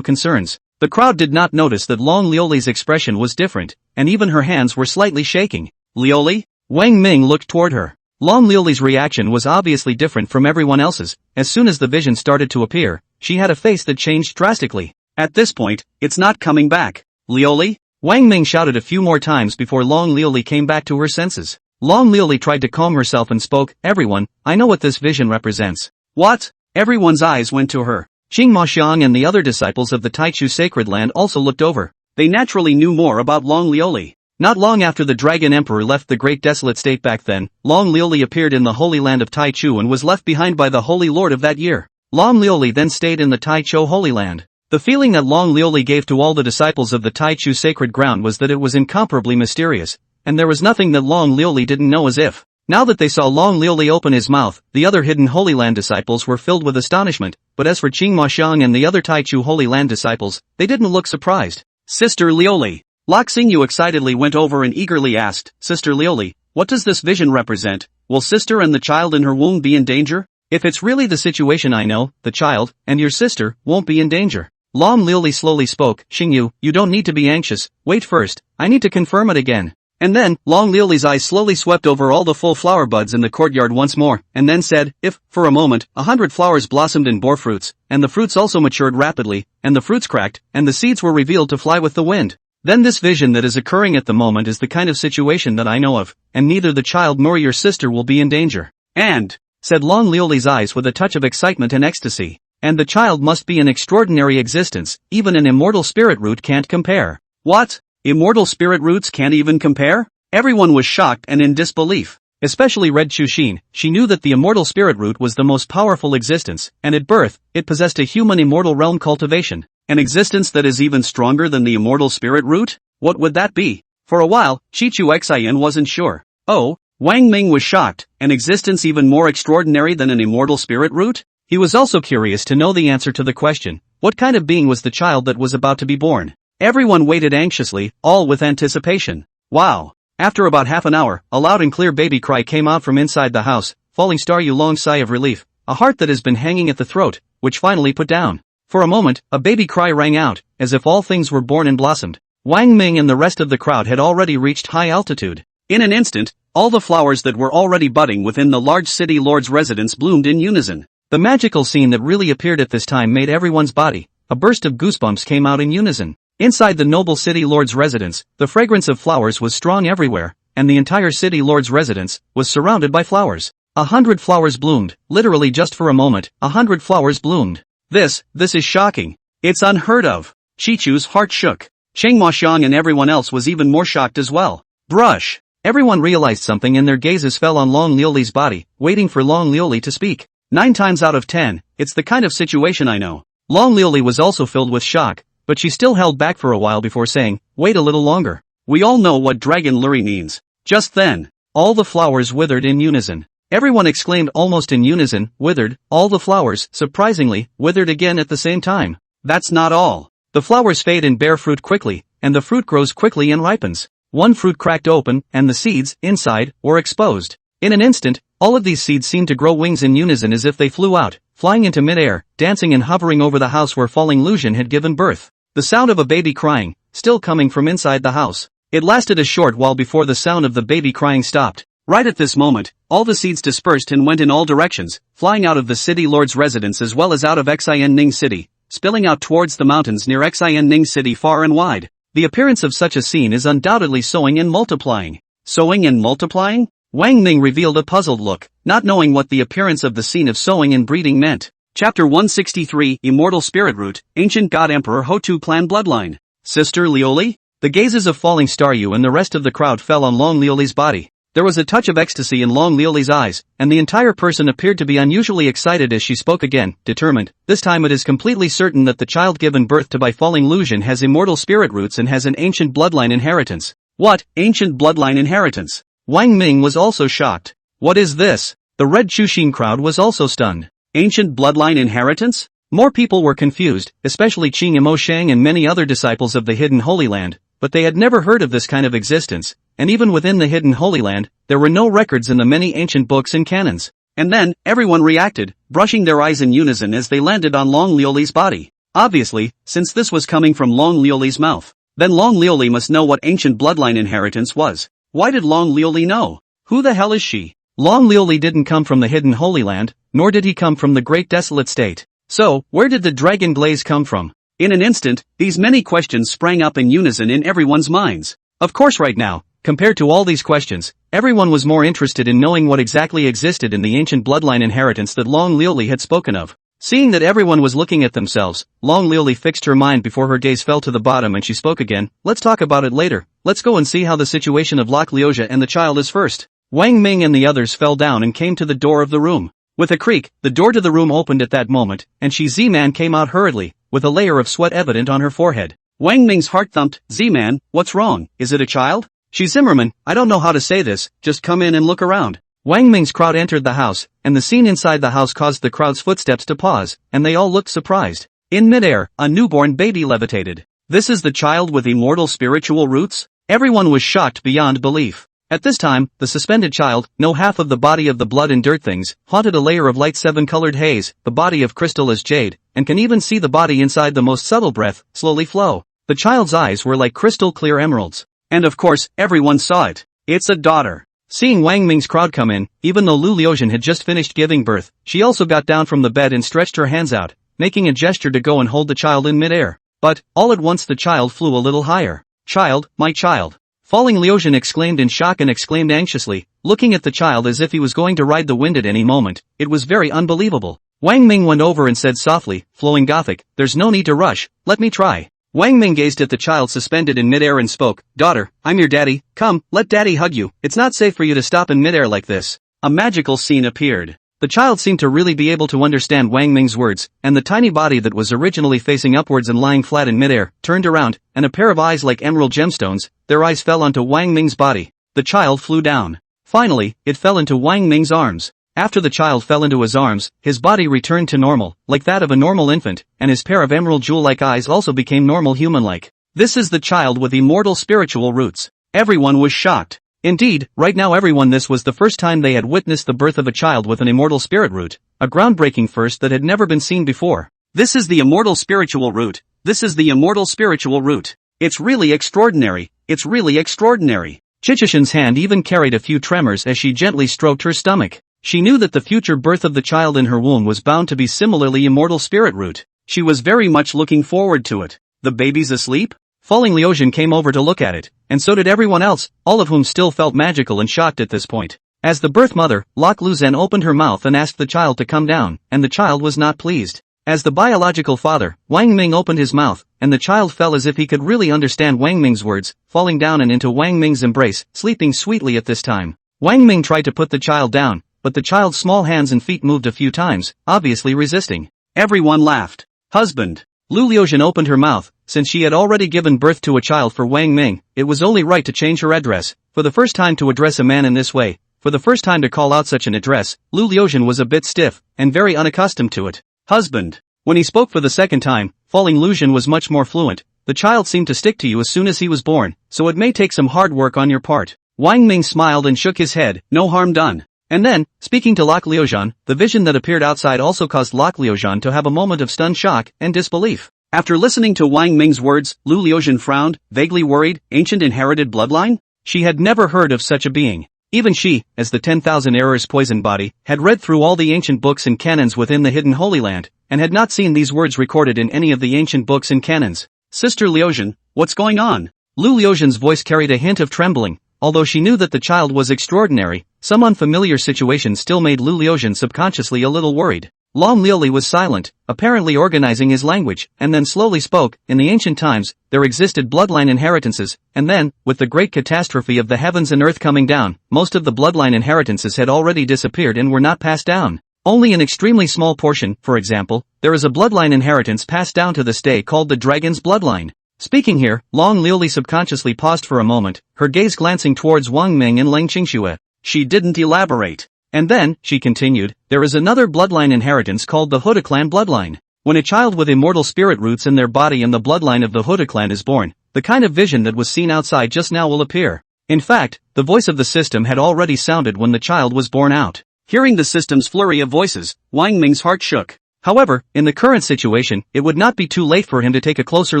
concerns. The crowd did not notice that Long Liuli's expression was different, and even her hands were slightly shaking. "Liuli?" Wang Ming looked toward her. Long Liuli's reaction was obviously different from everyone else's. As soon as the vision started to appear, she had a face that changed drastically. At this point, it's not coming back. "Liuli?" Wang Ming shouted a few more times before Long Liuli came back to her senses. Long Liuli tried to calm herself and spoke, "Everyone, I know what this vision represents." "What?" Everyone's eyes went to her. Qing Maxiang and the other disciples of the Taichu sacred land also looked over. They naturally knew more about Long Liuli. Not long after the Dragon Emperor left the Great Desolate State back then, Long Liuli appeared in the Holy Land of Taichu and was left behind by the Holy Lord of that year. Long Liuli then stayed in the Tai Cho Holy Land. The feeling that Long Liuli gave to all the disciples of the Tai Chu sacred ground was that it was incomparably mysterious, and there was nothing that Long Liuli didn't know as if. Now that they saw Long Liuli open his mouth, the other hidden Holy Land disciples were filled with astonishment, but as for Qingma Xiang and the other Tai Chu Holy Land disciples, they didn't look surprised. Sister Liuli. Lok Xingyu excitedly went over and eagerly asked, Sister Liuli, what does this vision represent? Will sister and the child in her womb be in danger? If it's really the situation I know, the child, and your sister, won't be in danger. Long Liuli slowly spoke, Xingyu, you don't need to be anxious, wait first, I need to confirm it again. And then, Long Liuli's eyes slowly swept over all the full flower buds in the courtyard once more, and then said, if, for a moment, 100 flowers blossomed and bore fruits, and the fruits also matured rapidly, and the fruits cracked, and the seeds were revealed to fly with the wind, then this vision that is occurring at the moment is the kind of situation that I know of, and neither the child nor your sister will be in danger. And, said Long Liuli's eyes with a touch of excitement and ecstasy, and the child must be an extraordinary existence, even an immortal spirit root can't compare. What? Immortal spirit roots can't even compare? Everyone was shocked and in disbelief. Especially Red Chushin, she knew that the immortal spirit root was the most powerful existence, and at birth, it possessed a human immortal realm cultivation. An existence that is even stronger than the immortal spirit root? What would that be? For a while, Chichu Xian wasn't sure. Oh, Wang Ming was shocked, an existence even more extraordinary than an immortal spirit root? He was also curious to know the answer to the question, what kind of being was the child that was about to be born? Everyone waited anxiously, all with anticipation. Wow! After about half an hour, a loud and clear baby cry came out from inside the house, Falling Star Yu long sigh of relief, a heart that has been hanging at the throat, which finally put down. For a moment, a baby cry rang out, as if all things were born and blossomed. Wang Ming and the rest of the crowd had already reached high altitude. In an instant, all the flowers that were already budding within the large city lord's residence bloomed in unison. The magical scene that really appeared at this time made everyone's body. A burst of goosebumps came out in unison. Inside the noble city lord's residence, the fragrance of flowers was strong everywhere, and the entire city lord's residence was surrounded by flowers. 100 flowers bloomed, literally just for a moment, 100 flowers bloomed. This is shocking. It's unheard of. Chichu's heart shook. Qingma Xiang and everyone else was even more shocked as well. Brush. Everyone realized something and their gazes fell on Long Liuli's body, waiting for Long Liuli to speak. 9 times out of 10, it's the kind of situation I know. Long Liuli was also filled with shock, but she still held back for a while before saying, wait a little longer. We all know what Dragon Luri means. Just then, all the flowers withered in unison. Everyone exclaimed almost in unison, withered, all the flowers, surprisingly, withered again at the same time. That's not all. The flowers fade and bear fruit quickly, and the fruit grows quickly and ripens. One fruit cracked open, and the seeds, inside, were exposed. In an instant, all of these seeds seemed to grow wings in unison as if they flew out, flying into midair, dancing and hovering over the house where falling Lucian had given birth. The sound of a baby crying, still coming from inside the house. It lasted a short while before the sound of the baby crying stopped. Right at this moment, all the seeds dispersed and went in all directions, flying out of the city lord's residence as well as out of Xian Ning City, spilling out towards the mountains near Xian Ning City far and wide. The appearance of such a scene is undoubtedly sowing and multiplying. Sowing and multiplying? Wang Ming revealed a puzzled look, not knowing what the appearance of the scene of sowing and breeding meant. Chapter 163, Immortal Spirit Root, Ancient God Emperor Hotu Clan Bloodline. Sister Liuli? The gazes of Falling Star Yu and the rest of the crowd fell on Long Liuli's body. There was a touch of ecstasy in Long Liuli's eyes, and the entire person appeared to be unusually excited as she spoke again, determined. This time it is completely certain that the child given birth to by Falling Lucian has immortal spirit roots and has an ancient bloodline inheritance. What, ancient bloodline inheritance? Wang Ming was also shocked. What is this? The Red Chushin crowd was also stunned. Ancient bloodline inheritance? More people were confused, especially Qing Imo Shang and many other disciples of the Hidden Holy Land, but they had never heard of this kind of existence, and even within the Hidden Holy Land, there were no records in the many ancient books and canons. And then, everyone reacted, brushing their eyes in unison as they landed on Long Liuli's body. Obviously, since this was coming from Long Liuli's mouth, then Long Liuli must know what ancient bloodline inheritance was. Why did Long Liuli know? Who the hell is she? Long Liuli didn't come from the Hidden Holy Land, nor did he come from the Great Desolate State. So, where did the dragon glaze come from? In an instant, these many questions sprang up in unison in everyone's minds. Of course right now, compared to all these questions, everyone was more interested in knowing what exactly existed in the ancient bloodline inheritance that Long Liuli had spoken of. Seeing that everyone was looking at themselves, Long Liuli fixed her mind before her gaze fell to the bottom and she spoke again. Let's talk about it later. Let's go and see how the situation of Lok Liozha and the child is first. Wang Ming and the others fell down and came to the door of the room. With a creak, the door to the room opened at that moment, and Z-Man came out hurriedly, with a layer of sweat evident on her forehead. Wang Ming's heart thumped. Z-Man, what's wrong? Is it a child? Zimmerman, I don't know how to say this, just come in and look around. Wang Ming's crowd entered the house, and the scene inside the house caused the crowd's footsteps to pause, and they all looked surprised. In midair, a newborn baby levitated. This is the child with immortal spiritual roots? Everyone was shocked beyond belief. At this time, the suspended child, no half of the body of the blood and dirt things, haunted a layer of light seven-colored haze, the body of crystal as jade, and can even see the body inside the most subtle breath, slowly flow. The child's eyes were like crystal clear emeralds. And of course, everyone saw it. It's a daughter. Seeing Wang Ming's crowd come in, even though Lu Liuxian had just finished giving birth, she also got down from the bed and stretched her hands out, making a gesture to go and hold the child in midair. But, all at once the child flew a little higher. Child, my child. Falling Liuxian exclaimed in shock and exclaimed anxiously, looking at the child as if he was going to ride the wind at any moment. It was very unbelievable. Wang Ming went over and said softly, flowing Gothic, there's no need to rush, let me try. Wang Ming gazed at the child suspended in midair and spoke, daughter, I'm your daddy, come, let daddy hug you, it's not safe for you to stop in midair like this. A magical scene appeared. The child seemed to really be able to understand Wang Ming's words, and the tiny body that was originally facing upwards and lying flat in midair, turned around, and a pair of eyes like emerald gemstones, their eyes fell onto Wang Ming's body. The child flew down. Finally, it fell into Wang Ming's arms. After the child fell into his arms, his body returned to normal, like that of a normal infant, and his pair of emerald jewel-like eyes also became normal human-like. This is the child with immortal spiritual roots. Everyone was shocked. Indeed, right now this was the first time they had witnessed the birth of a child with an immortal spirit root, a groundbreaking first that had never been seen before. This is the immortal spiritual root. This is the immortal spiritual root. It's really extraordinary. It's really extraordinary. Chichishan's hand even carried a few tremors as she gently stroked her stomach. She knew that the future birth of the child in her womb was bound to be similarly immortal spirit root. She was very much looking forward to it. The baby's asleep? Falling Liuxian came over to look at it, and so did everyone else, all of whom still felt magical and shocked at this point. As the birth mother, Lok Luzhen opened her mouth and asked the child to come down, and the child was not pleased. As the biological father, Wang Ming opened his mouth, and the child fell as if he could really understand Wang Ming's words, falling down and into Wang Ming's embrace, sleeping sweetly at this time. Wang Ming tried to put the child down, but the child's small hands and feet moved a few times, obviously resisting. Everyone laughed. Husband. Lu Liuxian opened her mouth. Since she had already given birth to a child for Wang Ming, it was only right to change her address. For the first time to address a man in this way, for the first time to call out such an address, Lu Liuxian was a bit stiff, and very unaccustomed to it. Husband. When he spoke for the second time, Falling Liuxian was much more fluent. The child seemed to stick to you as soon as he was born, so it may take some hard work on your part. Wang Ming smiled and shook his head, no harm done. And then, speaking to Lok Liuxian, the vision that appeared outside also caused Lok Liuxian to have a moment of stunned shock and disbelief. After listening to Wang Ming's words, Lu Liuxian frowned, vaguely worried. Ancient inherited bloodline? She had never heard of such a being. Even she, as the 10,000 errors poisoned body, had read through all the ancient books and canons within the hidden Holy Land, and had not seen these words recorded in any of the ancient books and canons. Sister Liuxian, what's going on? Lu Liuxian's voice carried a hint of trembling. Although she knew that the child was extraordinary, some unfamiliar situation still made Lu Liuxian subconsciously a little worried. Long Liuli was silent, apparently organizing his language, and then slowly spoke. In the ancient times, there existed bloodline inheritances, and then, with the great catastrophe of the heavens and earth coming down, most of the bloodline inheritances had already disappeared and were not passed down. Only an extremely small portion, for example, there is a bloodline inheritance passed down to this day called the dragon's bloodline. Speaking here, Long Liuli subconsciously paused for a moment, her gaze glancing towards Wang Ming and Leng Qingxue. She didn't elaborate. And then, she continued, there is another bloodline inheritance called the Huda clan bloodline. When a child with immortal spirit roots in their body and the bloodline of the Huda clan is born, the kind of vision that was seen outside just now will appear. In fact, the voice of the system had already sounded when the child was born out. Hearing the system's flurry of voices, Wang Ming's heart shook. However, in the current situation, it would not be too late for him to take a closer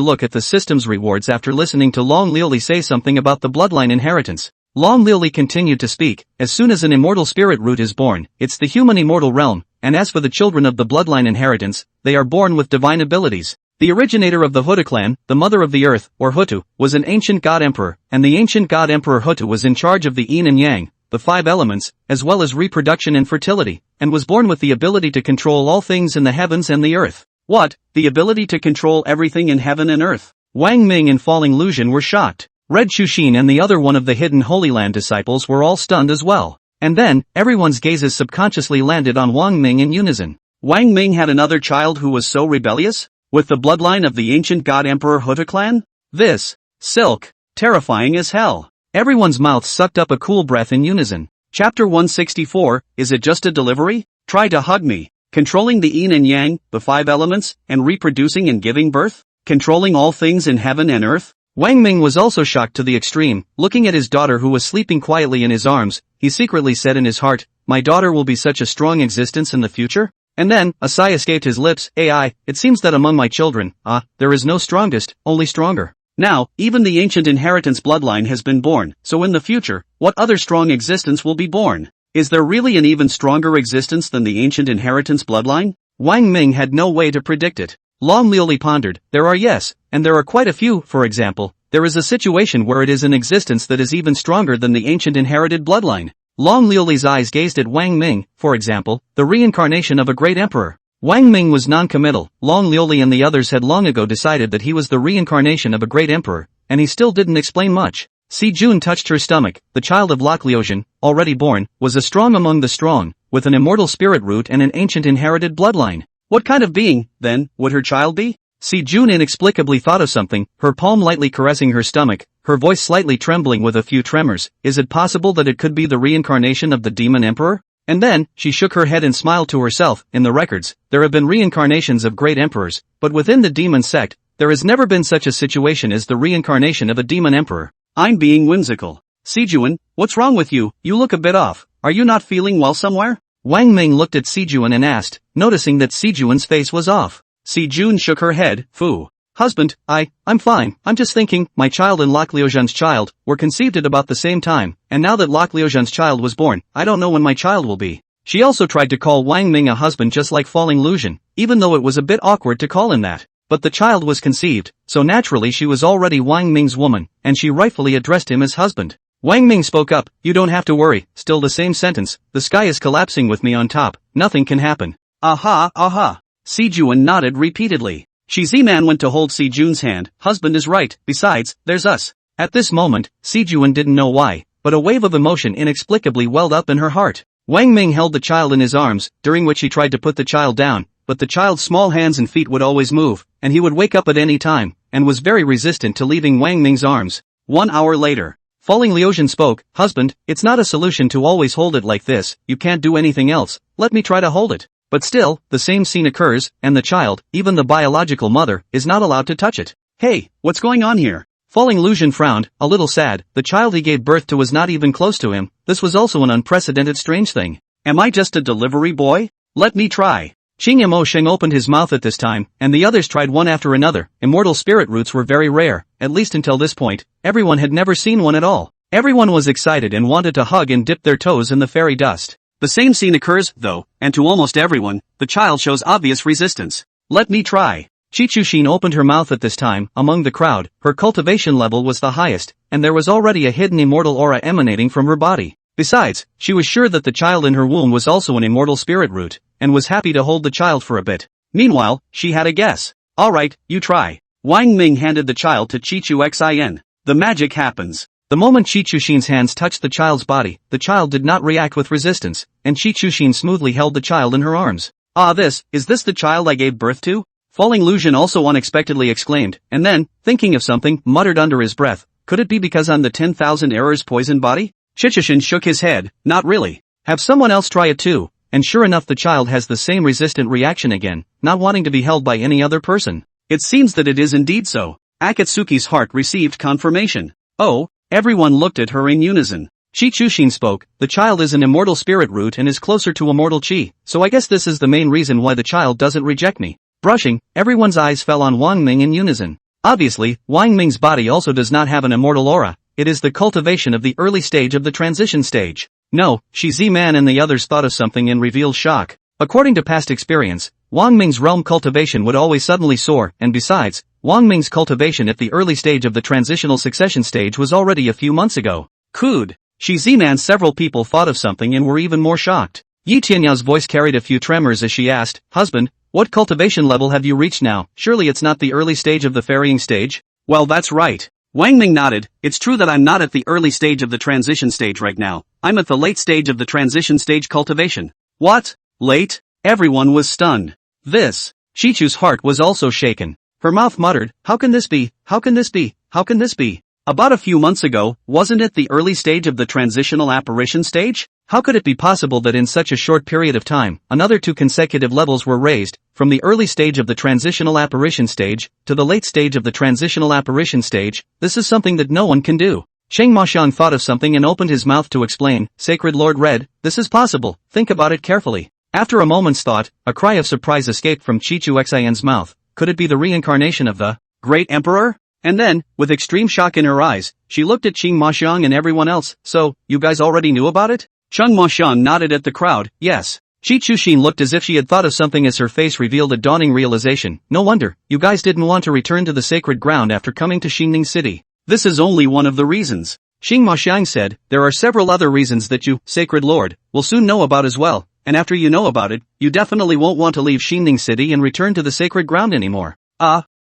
look at the system's rewards after listening to Long Liuli say something about the bloodline inheritance. Long Liuli continued to speak, as soon as an immortal spirit root is born, it's the human immortal realm, and as for the children of the bloodline inheritance, they are born with divine abilities. The originator of the Huda clan, the mother of the earth, or Hutu, was an ancient god emperor, and the ancient god emperor Hutu was in charge of the yin and yang, the 5 elements, as well as reproduction and fertility, and was born with the ability to control all things in the heavens and the earth. What? The ability to control everything in heaven and earth? Wang Ming and Falling Liuxian were shocked. Red Shushin and the other one of the hidden Holy Land disciples were all stunned as well. And then, everyone's gazes subconsciously landed on Wang Ming in unison. Wang Ming had another child who was so rebellious? With the bloodline of the ancient god Emperor Huta clan? This, silk, terrifying as hell. Everyone's mouths sucked up a cool breath in unison. Chapter 164, Is it just a delivery? Try to hug me. Controlling the yin and yang, the 5 elements, and reproducing and giving birth? Controlling all things in heaven and earth? Wang Ming was also shocked to the extreme. Looking at his daughter who was sleeping quietly in his arms, he secretly said in his heart, "My daughter will be such a strong existence in the future?" And then, a sigh escaped his lips. "AI, it seems that among my children, there is no strongest, only stronger." Now, even the ancient inheritance bloodline has been born, so in the future, what other strong existence will be born? Is there really an even stronger existence than the ancient inheritance bloodline? Wang Ming had no way to predict it. Long Liuli pondered, there are yes, and there are quite a few. For example, there is a situation where it is an existence that is even stronger than the ancient inherited bloodline. Long Liuli's eyes gazed at Wang Ming, for example, the reincarnation of a great emperor. Wang Ming was non-committal. Long Liuli and the others had long ago decided that he was the reincarnation of a great emperor, and he still didn't explain much. Si Jun touched her stomach. The child of Lok Liuxian, already born, was a strong among the strong, with an immortal spirit root and an ancient inherited bloodline. What kind of being, then, would her child be? Si Jun inexplicably thought of something, her palm lightly caressing her stomach, her voice slightly trembling with a few tremors. Is it possible that it could be the reincarnation of the demon emperor? And then, she shook her head and smiled to herself. In the records, there have been reincarnations of great emperors, but within the demon sect, there has never been such a situation as the reincarnation of a demon emperor. I'm being whimsical. Sijuan, what's wrong with you? You look a bit off. Are you not feeling well somewhere? Wang Ming looked at Sijuan and asked, noticing that Sijuan's face was off. Sijun shook her head. Fu. Husband, I'm fine. I'm just thinking, my child and Lok Liuxian's child were conceived at about the same time, and now that Lok Liuxian's child was born, I don't know when my child will be. She also tried to call Wang Ming a husband just like Falling Luxian, even though it was a bit awkward to call him that. But the child was conceived, so naturally she was already Wang Ming's woman, and she rightfully addressed him as husband. Wang Ming spoke up, you don't have to worry. Still the same sentence, the sky is collapsing with me on top, nothing can happen. Aha. Sijuan nodded repeatedly. Shi Ziman went to hold Sijun's hand. Husband is right, besides, there's us. At this moment, Sijuan didn't know why, but a wave of emotion inexplicably welled up in her heart. Wang Ming held the child in his arms, during which he tried to put the child down, but the child's small hands and feet would always move, and he would wake up at any time, and was very resistant to leaving Wang Ming's arms. 1 hour later, Falling Liuxian spoke, husband, it's not a solution to always hold it like this, you can't do anything else, let me try to hold it. But still, the same scene occurs, and the child, even the biological mother, is not allowed to touch it. Hey, what's going on here? Falling Luxian frowned, a little sad. The child he gave birth to was not even close to him. This was also an unprecedented strange thing. Am I just a delivery boy? Let me try. Qing Mo Sheng opened his mouth at this time, and the others tried one after another. Immortal spirit roots were very rare, at least until this point. Everyone had never seen one at all. Everyone was excited and wanted to hug and dip their toes in the fairy dust. The same scene occurs, though, and to almost everyone, the child shows obvious resistance. Let me try. Chichushin opened her mouth at this time. Among the crowd, her cultivation level was the highest, and there was already a hidden immortal aura emanating from her body. Besides, she was sure that the child in her womb was also an immortal spirit root, and was happy to hold the child for a bit. Meanwhile, she had a guess. Alright, you try. Wang Ming handed the child to Chichu Xin. The magic happens. The moment Chichushin's hands touched the child's body, the child did not react with resistance, and Chichushin smoothly held the child in her arms. Is this the child I gave birth to? Falling Luxian also unexpectedly exclaimed, and then, thinking of something, muttered under his breath, could it be because I'm the 10,000 errors poison body? Chichushin shook his head, not really. Have someone else try it too, and sure enough the child has the same resistant reaction again, not wanting to be held by any other person. It seems that it is indeed so. Akatsuki's heart received confirmation. Oh. Everyone looked at her in unison. Chichushin spoke, the child is an immortal spirit root and is closer to immortal chi, so I guess this is the main reason why the child doesn't reject me. Brushing, everyone's eyes fell on Wang Ming in unison. Obviously, Wang Ming's body also does not have an immortal aura, it is the cultivation of the early stage of the transition stage. No, Shi Ziman and the others thought of something and revealed shock. According to past experience, Wang Ming's realm cultivation would always suddenly soar, and besides, Wang Ming's cultivation at the early stage of the transitional succession stage was already a few months ago. Could Shi Ziman? Several people thought of something and were even more shocked. Yi Tianyao's voice carried a few tremors as she asked, husband, what cultivation level have you reached now? Surely it's not the early stage of the ferrying stage? Well, that's right. Wang Ming nodded. It's true that I'm not at the early stage of the transition stage right now. I'm at the late stage of the transition stage cultivation. What? Late? Everyone was stunned. This. Chichu's heart was also shaken. Her mouth muttered, how can this be? How can this be? How can this be? About a few months ago, wasn't it the early stage of the transitional apparition stage? How could it be possible that in such a short period of time, another 2 consecutive levels were raised, from the early stage of the transitional apparition stage, to the late stage of the transitional apparition stage? This is something that no one can do. Sheng Maxiang thought of something and opened his mouth to explain. Sacred Lord Red, this is possible, think about it carefully. After a moment's thought, a cry of surprise escaped from Chichu Xian's mouth. Could it be the reincarnation of the Great Emperor? And then, with extreme shock in her eyes, she looked at Sheng Maxiang and everyone else. So, you guys already knew about it? Sheng Maxiang nodded at the crowd. Yes. Chi Chuxin looked as if she had thought of something as her face revealed a dawning realization. No wonder, you guys didn't want to return to the sacred ground after coming to Xingning City. This is only one of the reasons. Sheng Maxiang said, there are several other reasons that you, Sacred Lord, will soon know about as well, and after you know about it, you definitely won't want to leave Xingning City and return to the sacred ground anymore.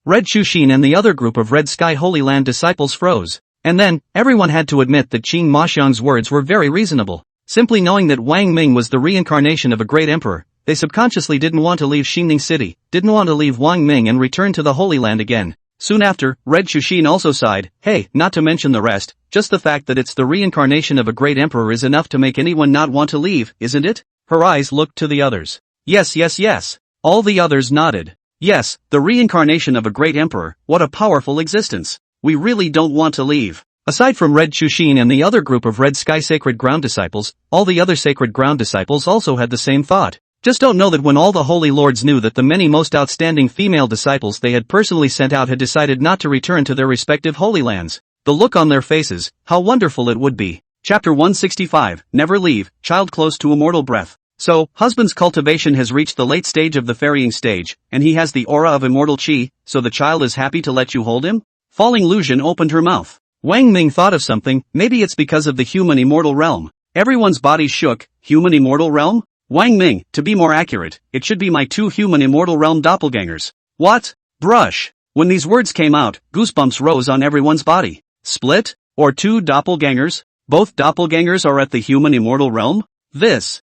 Red Chuxin and the other group of Red Sky Holy Land disciples froze. And then, everyone had to admit that Sheng Maxiang's words were very reasonable. Simply knowing that Wang Ming was the reincarnation of a great emperor, they subconsciously didn't want to leave Xingning City, didn't want to leave Wang Ming and return to the Holy Land again. Soon after, Red Chuxin also sighed. Hey, not to mention the rest, just the fact that it's the reincarnation of a great emperor is enough to make anyone not want to leave, isn't it? Her eyes looked to the others. Yes, yes, yes. All the others nodded. Yes, the reincarnation of a great emperor, what a powerful existence. We really don't want to leave. Aside from Red Chuxin and the other group of Red Sky Sacred Ground disciples, all the other Sacred Ground disciples also had the same thought. Just don't know that when all the holy lords knew that the many most outstanding female disciples they had personally sent out had decided not to return to their respective holy lands. The look on their faces, how wonderful it would be. Chapter 165, Never Leave, Child Close to Immortal Breath. So, husband's cultivation has reached the late stage of the ferrying stage, and he has the aura of immortal chi, so the child is happy to let you hold him? Falling Lucian opened her mouth. Wang Ming thought of something, maybe it's because of the human immortal realm. Everyone's body shook. Human immortal realm? Wang Ming, to be more accurate, it should be my 2 human immortal realm doppelgangers. What? Brush. When these words came out, goosebumps rose on everyone's body. Split? Or 2 doppelgangers? Both doppelgangers are at the human immortal realm? This.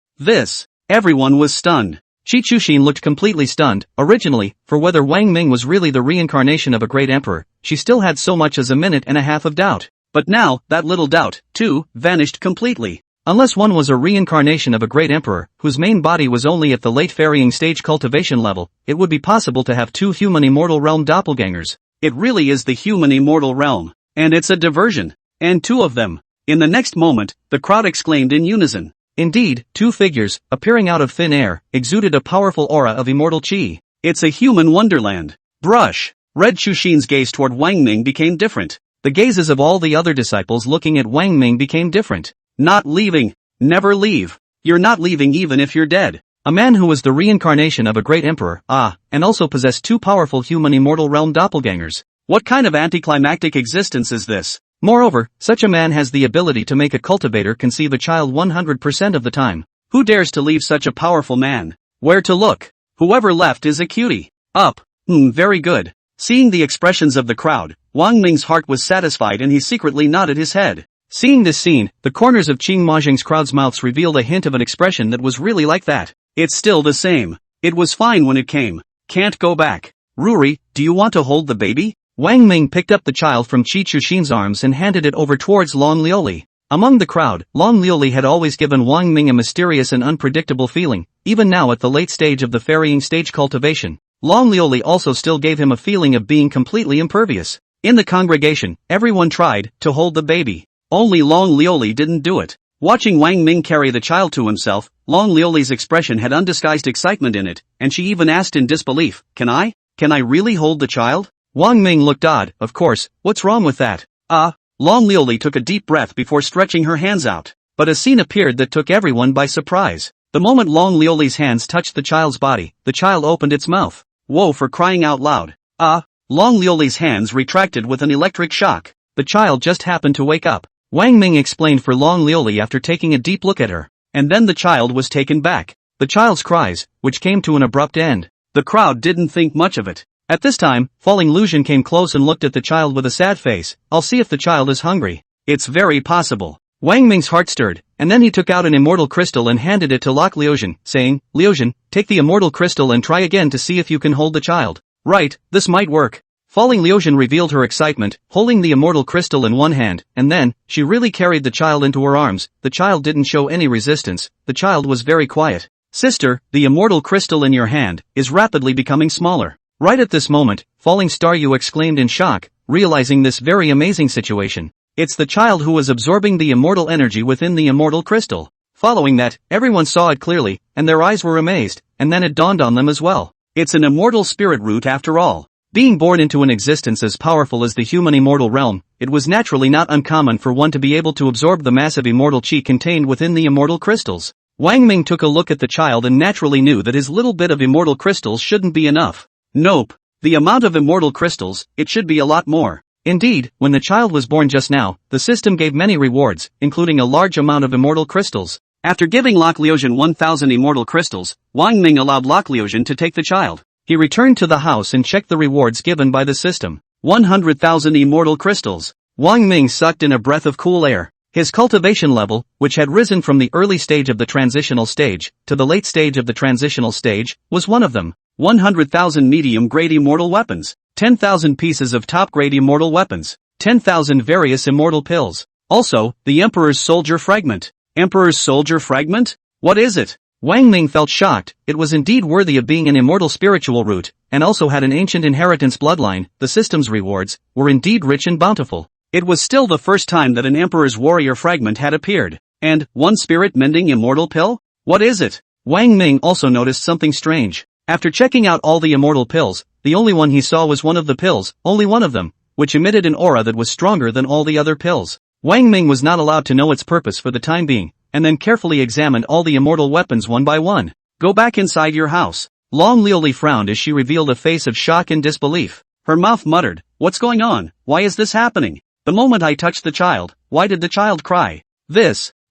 Everyone was stunned. Chi Chuxin looked completely stunned. Originally, for whether Wang Ming was really the reincarnation of a great emperor, she still had so much as a minute and a half of doubt. But now, that little doubt, too, vanished completely. Unless one was a reincarnation of a great emperor, whose main body was only at the late ferrying stage cultivation level, it would be possible to have 2 human immortal realm doppelgangers. It really is the human immortal realm. And it's a diversion. And 2 of them. In the next moment, the crowd exclaimed in unison. Indeed, 2 figures, appearing out of thin air, exuded a powerful aura of immortal chi. It's a human wonderland. Brush. Red Chuxin's gaze toward Wang Ming became different. The gazes of all the other disciples looking at Wang Ming became different. Not leaving. Never leave. You're not leaving even if you're dead. A man who was the reincarnation of a great emperor, and also possessed 2 powerful human immortal realm doppelgangers. What kind of anticlimactic existence is this? Moreover, such a man has the ability to make a cultivator conceive a child 100% of the time. Who dares to leave such a powerful man? Where to look? Whoever left is a cutie. Up. Very good. Seeing the expressions of the crowd, Wang Ming's heart was satisfied and he secretly nodded his head. Seeing this scene, the corners of Qing Majing's crowd's mouths revealed a hint of an expression that was really like that. It's still the same. It was fine when it came. Can't go back. Ruri, do you want to hold the baby? Wang Ming picked up the child from Chi Chuxin's arms and handed it over towards Long Liuli. Among the crowd, Long Liuli had always given Wang Ming a mysterious and unpredictable feeling, even now at the late stage of the ferrying stage cultivation. Long Liuli also still gave him a feeling of being completely impervious. In the congregation, everyone tried to hold the baby. Only Long Liuli didn't do it. Watching Wang Ming carry the child to himself, Long Liuli's expression had undisguised excitement in it, and she even asked in disbelief, Can I really hold the child? Wang Ming looked odd. Of course, what's wrong with that? Long Liuli took a deep breath before stretching her hands out. But a scene appeared that took everyone by surprise. The moment Long Liuli's hands touched the child's body, the child opened its mouth. Whoa, for crying out loud. Long Liuli's hands retracted with an electric shock. The child just happened to wake up. Wang Ming explained for Long Liuli after taking a deep look at her. And then the child was taken back. The child's cries, which came to an abrupt end. The crowd didn't think much of it. At this time, Falling Lucian came close and looked at the child with a sad face. I'll see if the child is hungry. It's very possible. Wang Ming's heart stirred, and then he took out an immortal crystal and handed it to Lok Liuxian, saying, Liuxian, take the immortal crystal and try again to see if you can hold the child. Right, this might work. Falling Liuxian revealed her excitement, holding the immortal crystal in one hand, and then, she really carried the child into her arms. The child didn't show any resistance, the child was very quiet. Sister, the immortal crystal in your hand is rapidly becoming smaller. Right at this moment, Falling Star Yu exclaimed in shock, realizing this very amazing situation. It's the child who was absorbing the immortal energy within the immortal crystal. Following that, everyone saw it clearly, and their eyes were amazed, and then it dawned on them as well. It's an immortal spirit root after all. Being born into an existence as powerful as the human immortal realm, it was naturally not uncommon for one to be able to absorb the massive immortal chi contained within the immortal crystals. Wang Ming took a look at the child and naturally knew that his little bit of immortal crystals shouldn't be enough. Nope. The amount of immortal crystals, it should be a lot more. Indeed, when the child was born just now, the system gave many rewards, including a large amount of immortal crystals. After giving Lok Liuxian 1,000 immortal crystals, Wang Ming allowed Lok Liuxian to take the child. He returned to the house and checked the rewards given by the system. 100,000 immortal crystals. Wang Ming sucked in a breath of cool air. His cultivation level, which had risen from the early stage of the transitional stage to the late stage of the transitional stage, was one of them. 100,000 medium-grade immortal weapons. 10,000 pieces of top-grade immortal weapons. 10,000 various immortal pills. Also, the Emperor's Soldier Fragment. Emperor's Soldier Fragment? What is it? Wang Ming felt shocked. It was indeed worthy of being an immortal spiritual root, and also had an ancient inheritance bloodline. The system's rewards were indeed rich and bountiful. It was still the first time that an Emperor's Warrior Fragment had appeared. And, one spirit-mending immortal pill? What is it? Wang Ming also noticed something strange. After checking out all the immortal pills, the only one he saw was one of the pills, only one of them, which emitted an aura that was stronger than all the other pills. Wang Ming was not allowed to know its purpose for the time being, and then carefully examined all the immortal weapons one by one. Go back inside your house. Long Liuli frowned as she revealed a face of shock and disbelief. Her mouth muttered, what's going on? Why is this happening? The moment I touched the child, why did the child cry?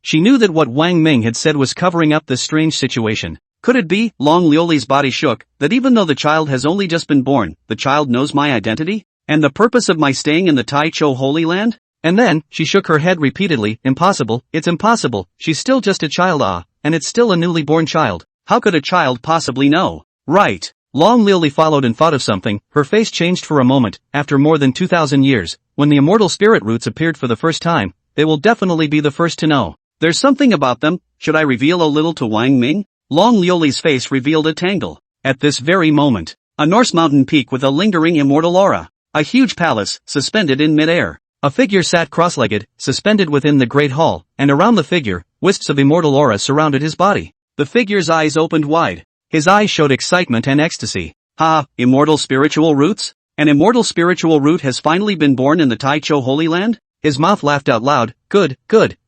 She knew that what Wang Ming had said was covering up this strange situation. Could it be? Long Liuli's body shook, that even though the child has only just been born, the child knows my identity? And the purpose of my staying in the Tai Cho Holy Land? And then, she shook her head repeatedly, impossible, it's impossible, she's still just a child and it's still a newly born child. How could a child possibly know? Right. Long Liuli followed and thought of something, her face changed for a moment. After more than 2,000 years, when the immortal spirit roots appeared for the first time, they will definitely be the first to know. There's something about them. Should I reveal a little to Wang Ming? Long Liuli's face revealed a tangle. At this very moment, a Norse mountain peak with a lingering immortal aura. A huge palace, suspended in mid-air. A figure sat cross-legged, suspended within the great hall, and around the figure, wisps of immortal aura surrounded his body. The figure's eyes opened wide. His eyes showed excitement and ecstasy. Ha, immortal spiritual roots? An immortal spiritual root has finally been born in the Tai Cho Holy Land? His mouth laughed out loud. Good,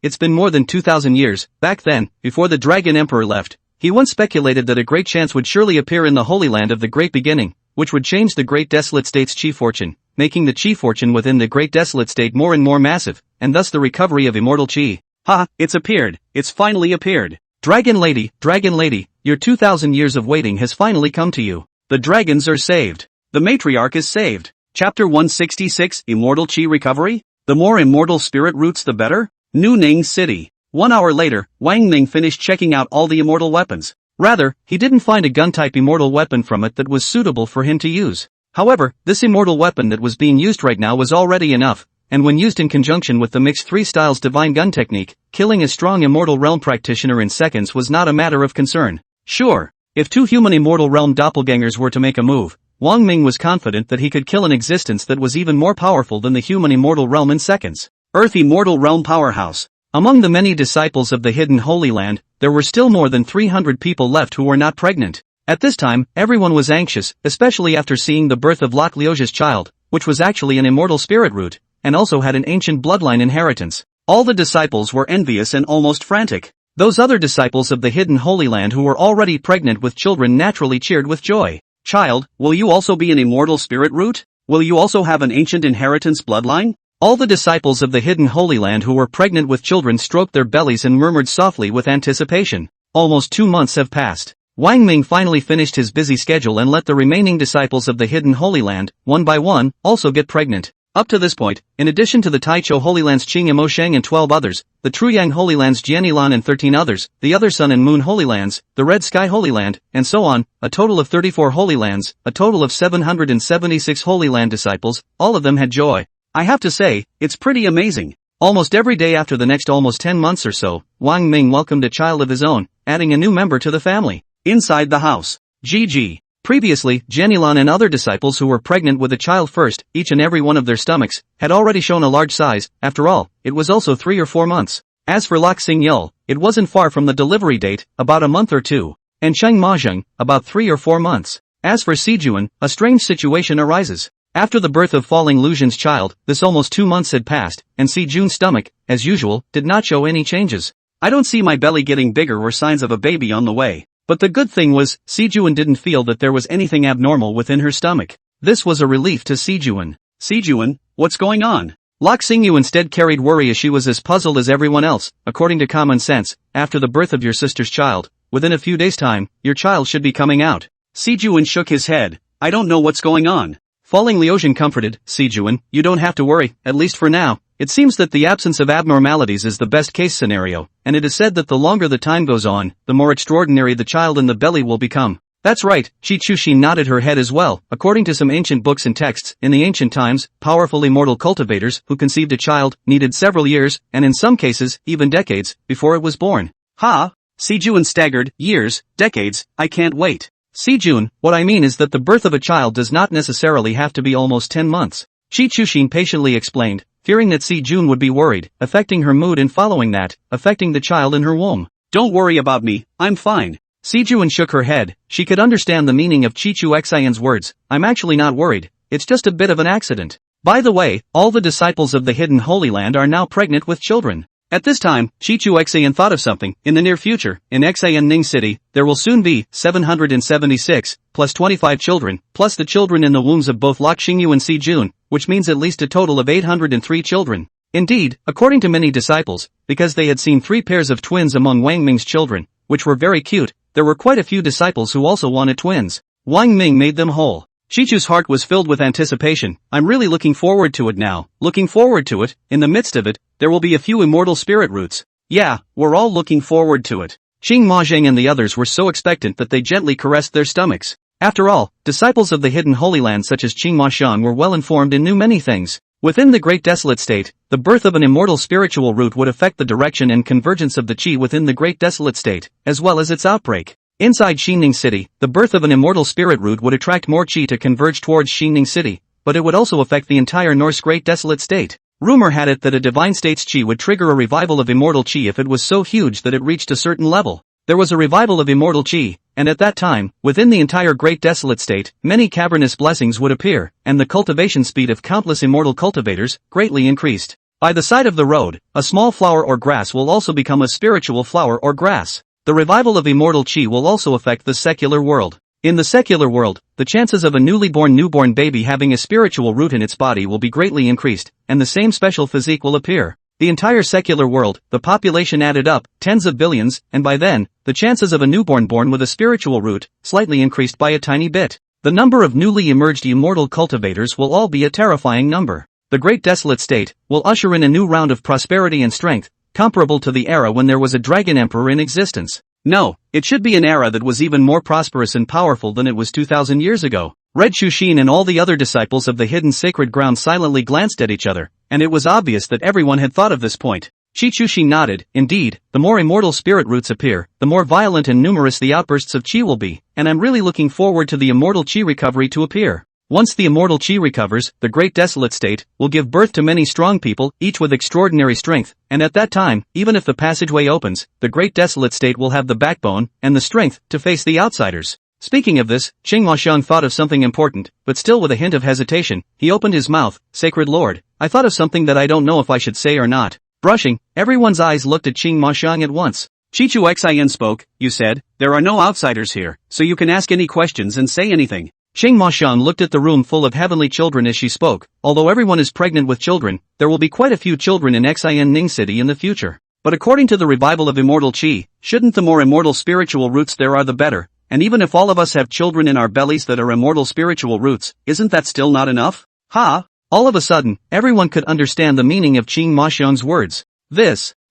it's been more than 2,000 years. Back then, before the Dragon Emperor left, he once speculated that a great chance would surely appear in the Holy Land of the Great Beginning, which would change the Great Desolate State's chi fortune, making the chi fortune within the Great Desolate State more and more massive, and thus the recovery of immortal chi. Ha, it's appeared. It's finally appeared. Dragon Lady, your 2,000 years of waiting has finally come to you. The dragons are saved. The matriarch is saved. Chapter 166, Immortal Chi Recovery? The more immortal spirit roots the better? New Ning City. 1 hour later, Wang Ming finished checking out all the immortal weapons. Rather, he didn't find a gun-type immortal weapon from it that was suitable for him to use. However, this immortal weapon that was being used right now was already enough, and when used in conjunction with the mixed 3 styles divine gun technique, killing a strong immortal realm practitioner in seconds was not a matter of concern. Sure, if 2 human immortal realm doppelgangers were to make a move, Wang Ming was confident that he could kill an existence that was even more powerful than the human immortal realm in seconds. Earth Immortal Realm Powerhouse. Among the many disciples of the hidden Holy Land, there were still more than 300 people left who were not pregnant. At this time, everyone was anxious, especially after seeing the birth of Lok Liuxia's child, which was actually an immortal spirit root, and also had an ancient bloodline inheritance. All the disciples were envious and almost frantic. Those other disciples of the hidden Holy Land who were already pregnant with children naturally cheered with joy. Child, will you also be an immortal spirit root? Will you also have an ancient inheritance bloodline? All the disciples of the hidden Holy Land who were pregnant with children stroked their bellies and murmured softly with anticipation. Almost 2 months have passed. Wang Ming finally finished his busy schedule and let the remaining disciples of the Hidden Holy Land, one by one, also get pregnant. Up to this point, in addition to the Taichou Holy Lands Qing and Mosheng and 12 others, the Truyang Holy Lands Jianilan and 13 others, the other Sun and Moon Holy Lands, the Red Sky Holy Land, and so on, a total of 34 Holy Lands, a total of 776 Holy Land disciples, all of them had joy. I have to say, it's pretty amazing. Almost every day after the next almost 10 months or so, Wang Ming welcomed a child of his own, adding a new member to the family. Inside the house. GG. Previously, Jianilan and other disciples who were pregnant with a child first, each and every one of their stomachs, had already shown a large size. After all, it was also 3 or 4 months. As for Lok Xingyul, it wasn't far from the delivery date, about a month or two. And Cheng Mahjong, about 3 or 4 months. As for Sijuan, a strange situation arises. After the birth of Falling Lucian's child, this almost 2 months had passed, and Sijun's stomach, as usual, did not show any changes. I don't see my belly getting bigger or signs of a baby on the way. But the good thing was, Sijuan didn't feel that there was anything abnormal within her stomach. This was a relief to Sijuan. Sijuan, what's going on? Lok Xingyu instead carried worry as she was as puzzled as everyone else. According to common sense, after the birth of your sister's child, within a few days' time, your child should be coming out. Sijuan shook his head. I don't know what's going on. Falling Liuxian comforted, Sijuan, you don't have to worry, at least for now. It seems that the absence of abnormalities is the best case scenario, and it is said that the longer the time goes on, the more extraordinary the child in the belly will become. That's right, Qi Chushin nodded her head as well. According to some ancient books and texts, in the ancient times, powerful immortal cultivators who conceived a child needed several years, and in some cases, even decades, before it was born. Ha! Sijuan staggered, years, decades, I can't wait. Sijun, what I mean is that the birth of a child does not necessarily have to be almost 10 months. Qi Chushin patiently explained, fearing that Sijun would be worried, affecting her mood and following that, affecting the child in her womb. Don't worry about me, I'm fine. Sijun shook her head. She could understand the meaning of Chichu Xian's words. I'm actually not worried, it's just a bit of an accident. By the way, all the disciples of the Hidden Holy Land are now pregnant with children. At this time, Chichu Xian thought of something. In the near future, in Xian Ning City, there will soon be 776, plus 25 children, plus the children in the wombs of both Lok Xingyu and Sijun, which means at least a total of 803 children. Indeed, according to many disciples, because they had seen 3 pairs of twins among Wang Ming's children, which were very cute, there were quite a few disciples who also wanted twins. Wang Ming made them whole. Chichu's heart was filled with anticipation. I'm really looking forward to it now. Looking forward to it. In the midst of it, there will be a few immortal spirit roots. Yeah, we're all looking forward to it. Qing Mahjong and the others were so expectant that they gently caressed their stomachs. After all, disciples of the Hidden Holy Land such as Qing Mahshan were well informed and knew many things. Within the Great Desolate State, the birth of an immortal spiritual root would affect the direction and convergence of the Qi within the Great Desolate State, as well as its outbreak. Inside Xinning City, the birth of an immortal spirit root would attract more Qi to converge towards Xinning City, but it would also affect the entire North's Great Desolate State. Rumor had it that a divine state's Qi would trigger a revival of immortal Qi if it was so huge that it reached a certain level. There was a revival of immortal Qi, and at that time, within the entire Great Desolate State, many cavernous blessings would appear, and the cultivation speed of countless immortal cultivators greatly increased. By the side of the road, a small flower or grass will also become a spiritual flower or grass. The revival of immortal Qi will also affect the secular world. In the secular world, the chances of a newborn baby having a spiritual root in its body will be greatly increased, and the same special physique will appear. The entire secular world, the population added up, tens of billions, and by then, the chances of a newborn born with a spiritual root, slightly increased by a tiny bit. The number of newly emerged immortal cultivators will all be a terrifying number. The Great Desolate State will usher in a new round of prosperity and strength, comparable to the era when there was a dragon emperor in existence. No, it should be an era that was even more prosperous and powerful than it was 2,000 years ago. Red Shushin and all the other disciples of the hidden sacred ground silently glanced at each other, and it was obvious that everyone had thought of this point. Qi Chushin nodded. Indeed, the more immortal spirit roots appear, the more violent and numerous the outbursts of Qi will be, and I'm really looking forward to the immortal Qi recovery to appear. Once the immortal Qi recovers, the Great Desolate State will give birth to many strong people, each with extraordinary strength, and at that time, even if the passageway opens, the Great Desolate State will have the backbone and the strength to face the outsiders. Speaking of this, Qing Huaxiang thought of something important, but still with a hint of hesitation, he opened his mouth. Sacred Lord, I thought of something that I don't know if I should say or not. Brushing, everyone's eyes looked at Qing Huaxiang at once. Chichu Xian spoke. You said, there are no outsiders here, so you can ask any questions and say anything. Qing Huaxiang looked at the room full of heavenly children as she spoke. Although everyone is pregnant with children, there will be quite a few children in Xian Ning City in the future. But according to the revival of immortal Qi, shouldn't the more immortal spiritual roots there are the better, And even if all of us have children in our bellies that are immortal spiritual roots, isn't that still not enough? Ha! All of a sudden, everyone could understand the meaning of Qing Maxiong's words.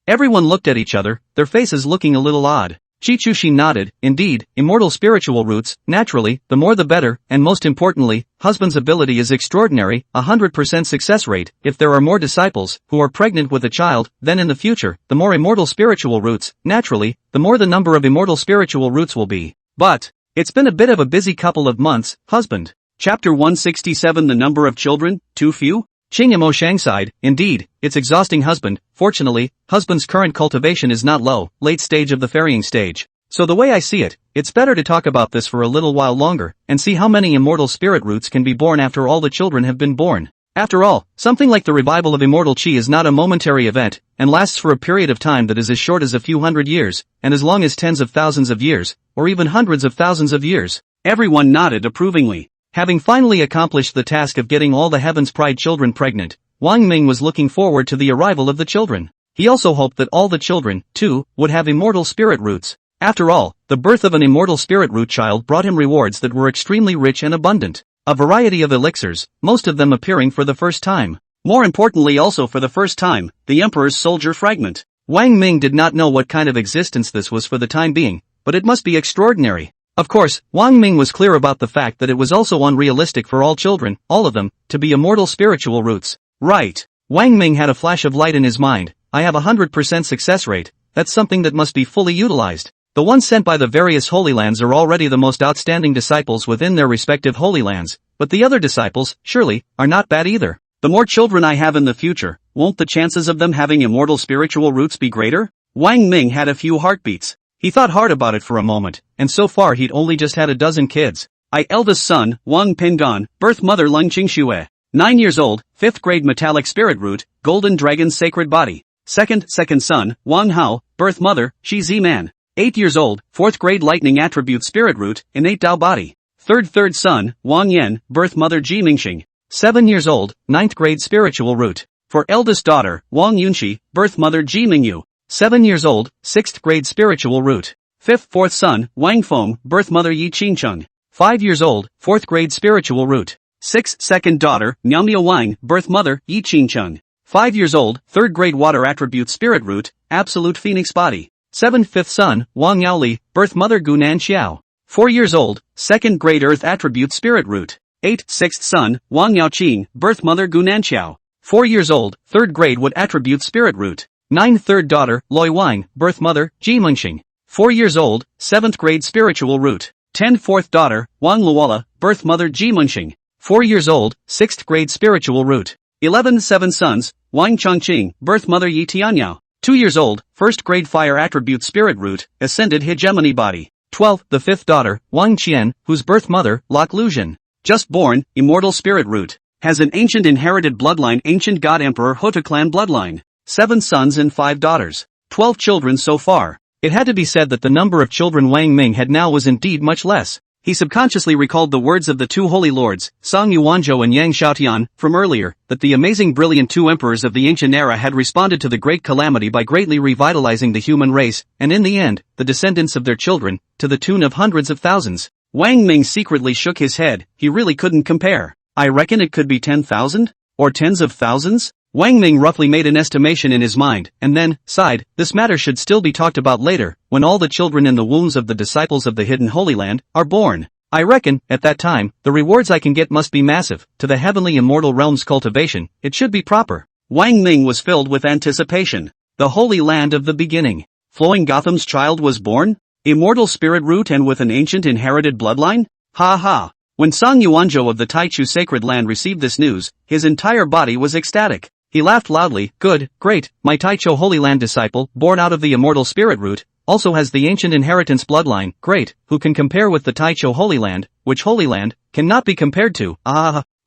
Everyone looked at each other, their faces looking a little odd. Qi Chuxi nodded. Indeed, immortal spiritual roots, naturally, the more the better, and most importantly, husband's ability is extraordinary, 100% success rate. If there are more disciples, who are pregnant with a child, then in the future, the more immortal spiritual roots, naturally, the more the number of immortal spiritual roots will be. But, it's been a bit of a busy couple of months, husband. Chapter 167 The number of children, too few? Qing Imo Shang sighed. Indeed, it's exhausting husband. Fortunately, husband's current cultivation is not low, late stage of the ferrying stage. So the way I see it, it's better to talk about this for a little while longer, and see how many immortal spirit roots can be born after all the children have been born. After all, something like the revival of immortal qi is not a momentary event, and lasts for a period of time that is as short as a few hundred years, and as long as tens of thousands of years, or even hundreds of thousands of years. Everyone nodded approvingly. Having finally accomplished the task of getting all the Heaven's Pride children pregnant, Wang Ming was looking forward to the arrival of the children. He also hoped that all the children, too, would have immortal spirit roots. After all, the birth of an immortal spirit root child brought him rewards that were extremely rich and abundant. A variety of elixirs, most of them appearing for the first time. More importantly also for the first time, the Emperor's soldier fragment. Wang Ming did not know what kind of existence this was for the time being, but it must be extraordinary. Of course, Wang Ming was clear about the fact that it was also unrealistic for all children, all of them, to be immortal spiritual roots. Right. Wang Ming had a flash of light in his mind. I have 100% success rate, that's something that must be fully utilized. The ones sent by the various Holy Lands are already the most outstanding disciples within their respective Holy Lands, but the other disciples, surely, are not bad either. The more children I have in the future, won't the chances of them having immortal spiritual roots be greater? Wang Ming had a few heartbeats. He thought hard about it for a moment, and so far he'd only just had a dozen kids. Eldest son, Wang Pingan, birth mother Leng Qingxue. 9 years old, 5th grade metallic spirit root, golden dragon's sacred body. Second son, Wang Hao, birth mother, Shi Ziman. 8 years old, 4th grade lightning attribute spirit root, innate Dao body. Third son, Wang Yan, birth mother Ji Mingxing. 7 years old, 9th grade spiritual root. For eldest daughter, Wang Yunxi, birth mother Ji Mingyu. 7 years old, 6th grade spiritual root. Fourth son, Wang Feng, birth mother Yi Qingcheng. 5 years old, 4th grade spiritual root. Second daughter, Miao Wang, birth mother Yi Qingcheng. 5 years old, 3rd grade water attribute spirit root, absolute phoenix body. 5th son, Wang Yaoli, birth mother Gunan Xiao. 4 years old, 2nd grade earth attribute spirit root. 6th son, Wang Yaoqing, birth mother Gunan Xiao. 4 years old, 3rd grade wood attribute spirit root. 9 third daughter, Loi Wang, birth mother, Ji Mengxing. 4 years old, 7th grade spiritual root. 10 fourth daughter, Wang Luola, birth mother Ji Mengxing. 4 years old, 6th grade spiritual root. 11 7 sons, Wang Chongqing, birth mother Yi Tianyao. 2 years old, 1st grade fire attribute spirit root, ascended hegemony body. 12 the 5th daughter, Wang Qian, whose birth mother, Lok Lujian. Just born, immortal spirit root. Has an ancient inherited bloodline, ancient god emperor Hota clan bloodline. 7 sons and 5 daughters. 12 children so far. It had to be said that the number of children Wang Ming had now was indeed much less. He subconsciously recalled the words of the two holy lords, Song Yuanzhou and Yang Xiaotian, from earlier, that the amazing brilliant two emperors of the ancient era had responded to the great calamity by greatly revitalizing the human race, and in the end, the descendants of their children, to the tune of hundreds of thousands. Wang Ming secretly shook his head. He really couldn't compare. I reckon it could be 10,000? Or tens of thousands? Wang Ming roughly made an estimation in his mind, and then, sighed, this matter should still be talked about later, when all the children in the wombs of the disciples of the hidden Holy Land are born. I reckon, at that time, the rewards I can get must be massive. To the heavenly immortal realm's cultivation, it should be proper. Wang Ming was filled with anticipation. The Holy Land of the beginning. Flowing Gotham's child was born? Immortal spirit root and with an ancient inherited bloodline? Ha ha. When Song Yuanzhou of the Taichu sacred land received this news, his entire body was ecstatic. He laughed loudly. Good, great, my Taichu Holy Land disciple, born out of the immortal spirit root, also has the ancient inheritance bloodline. Great, who can compare with the Taichu Holy Land, which Holy Land cannot be compared to.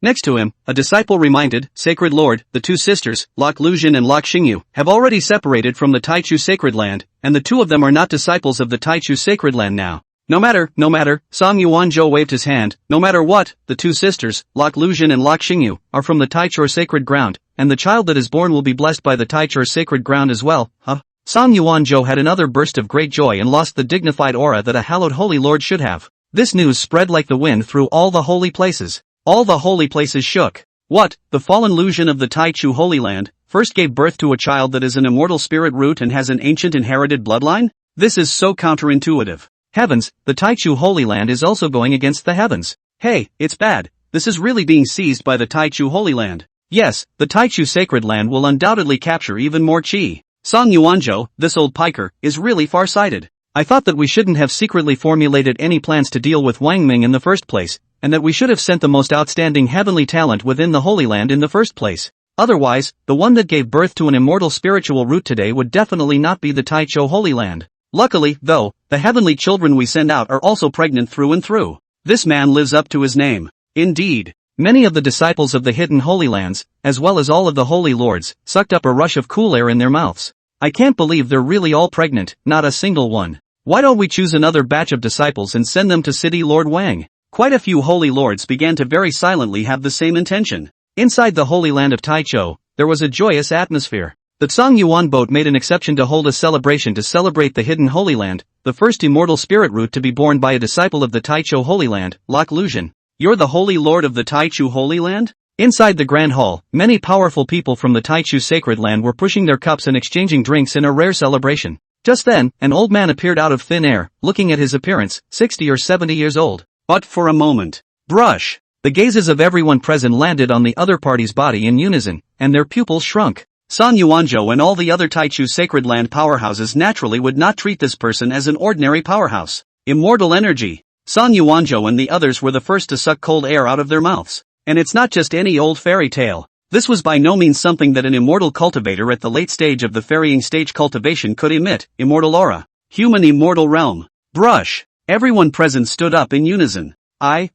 Next to him, a disciple reminded, Sacred Lord, the two sisters, Lok Lujian and Lok Xingyu, have already separated from the Taichu sacred land, and the two of them are not disciples of the Taichu sacred land now. No matter, Song Yuanzhou waved his hand, no matter what, the two sisters, Lok Lujian and Lok Xingyu, are from the Taichur sacred ground, and the child that is born will be blessed by the Taichur sacred ground as well. Song Yuanzhou had another burst of great joy and lost the dignified aura that a hallowed holy lord should have. This news spread like the wind through all the holy places. All the holy places shook. What, the fallen illusion of the Taichu Holy Land, first gave birth to a child that is an immortal spirit root and has an ancient inherited bloodline? This is so counterintuitive. Heavens, the Taichu Holy Land is also going against the heavens. Hey, it's bad. This is really being seized by the Taichu Holy Land. Yes, the Taichu Sacred Land will undoubtedly capture even more chi. Song Yuanzhou, this old piker, is really far-sighted. I thought that we shouldn't have secretly formulated any plans to deal with Wang Ming in the first place, and that we should have sent the most outstanding heavenly talent within the Holy Land in the first place. Otherwise, the one that gave birth to an immortal spiritual root today would definitely not be the Taichu Holy Land. Luckily, though, the heavenly children we send out are also pregnant through and through. This man lives up to his name. Indeed. Many of the disciples of the hidden Holy Lands, as well as all of the Holy Lords, sucked up a rush of cool air in their mouths. I can't believe they're really all pregnant, not a single one. Why don't we choose another batch of disciples and send them to City Lord Wang? Quite a few Holy Lords began to very silently have the same intention. Inside the Holy Land of Taichou, there was a joyous atmosphere. The Tsang Yuan boat made an exception to hold a celebration to celebrate the hidden Holy Land, the first immortal spirit root to be born by a disciple of the Taichou Holy Land, Lok Luzhen. You're the Holy Lord of the Taichu Holy Land? Inside the Grand Hall, many powerful people from the Taichu Sacred Land were pushing their cups and exchanging drinks in a rare celebration. Just then, an old man appeared out of thin air, looking at his appearance, 60 or 70 years old. But for a moment, brush! The gazes of everyone present landed on the other party's body in unison, and their pupils shrunk. Song Yuanzhou and all the other Taichu Sacred Land powerhouses naturally would not treat this person as an ordinary powerhouse. Immortal energy. Song Yuanzhou and the others were the first to suck cold air out of their mouths. And it's not just any old fairy tale. This was by no means something that an immortal cultivator at the late stage of the ferrying stage cultivation could emit. Immortal aura. Human immortal realm. Brush. Everyone present stood up in unison. I.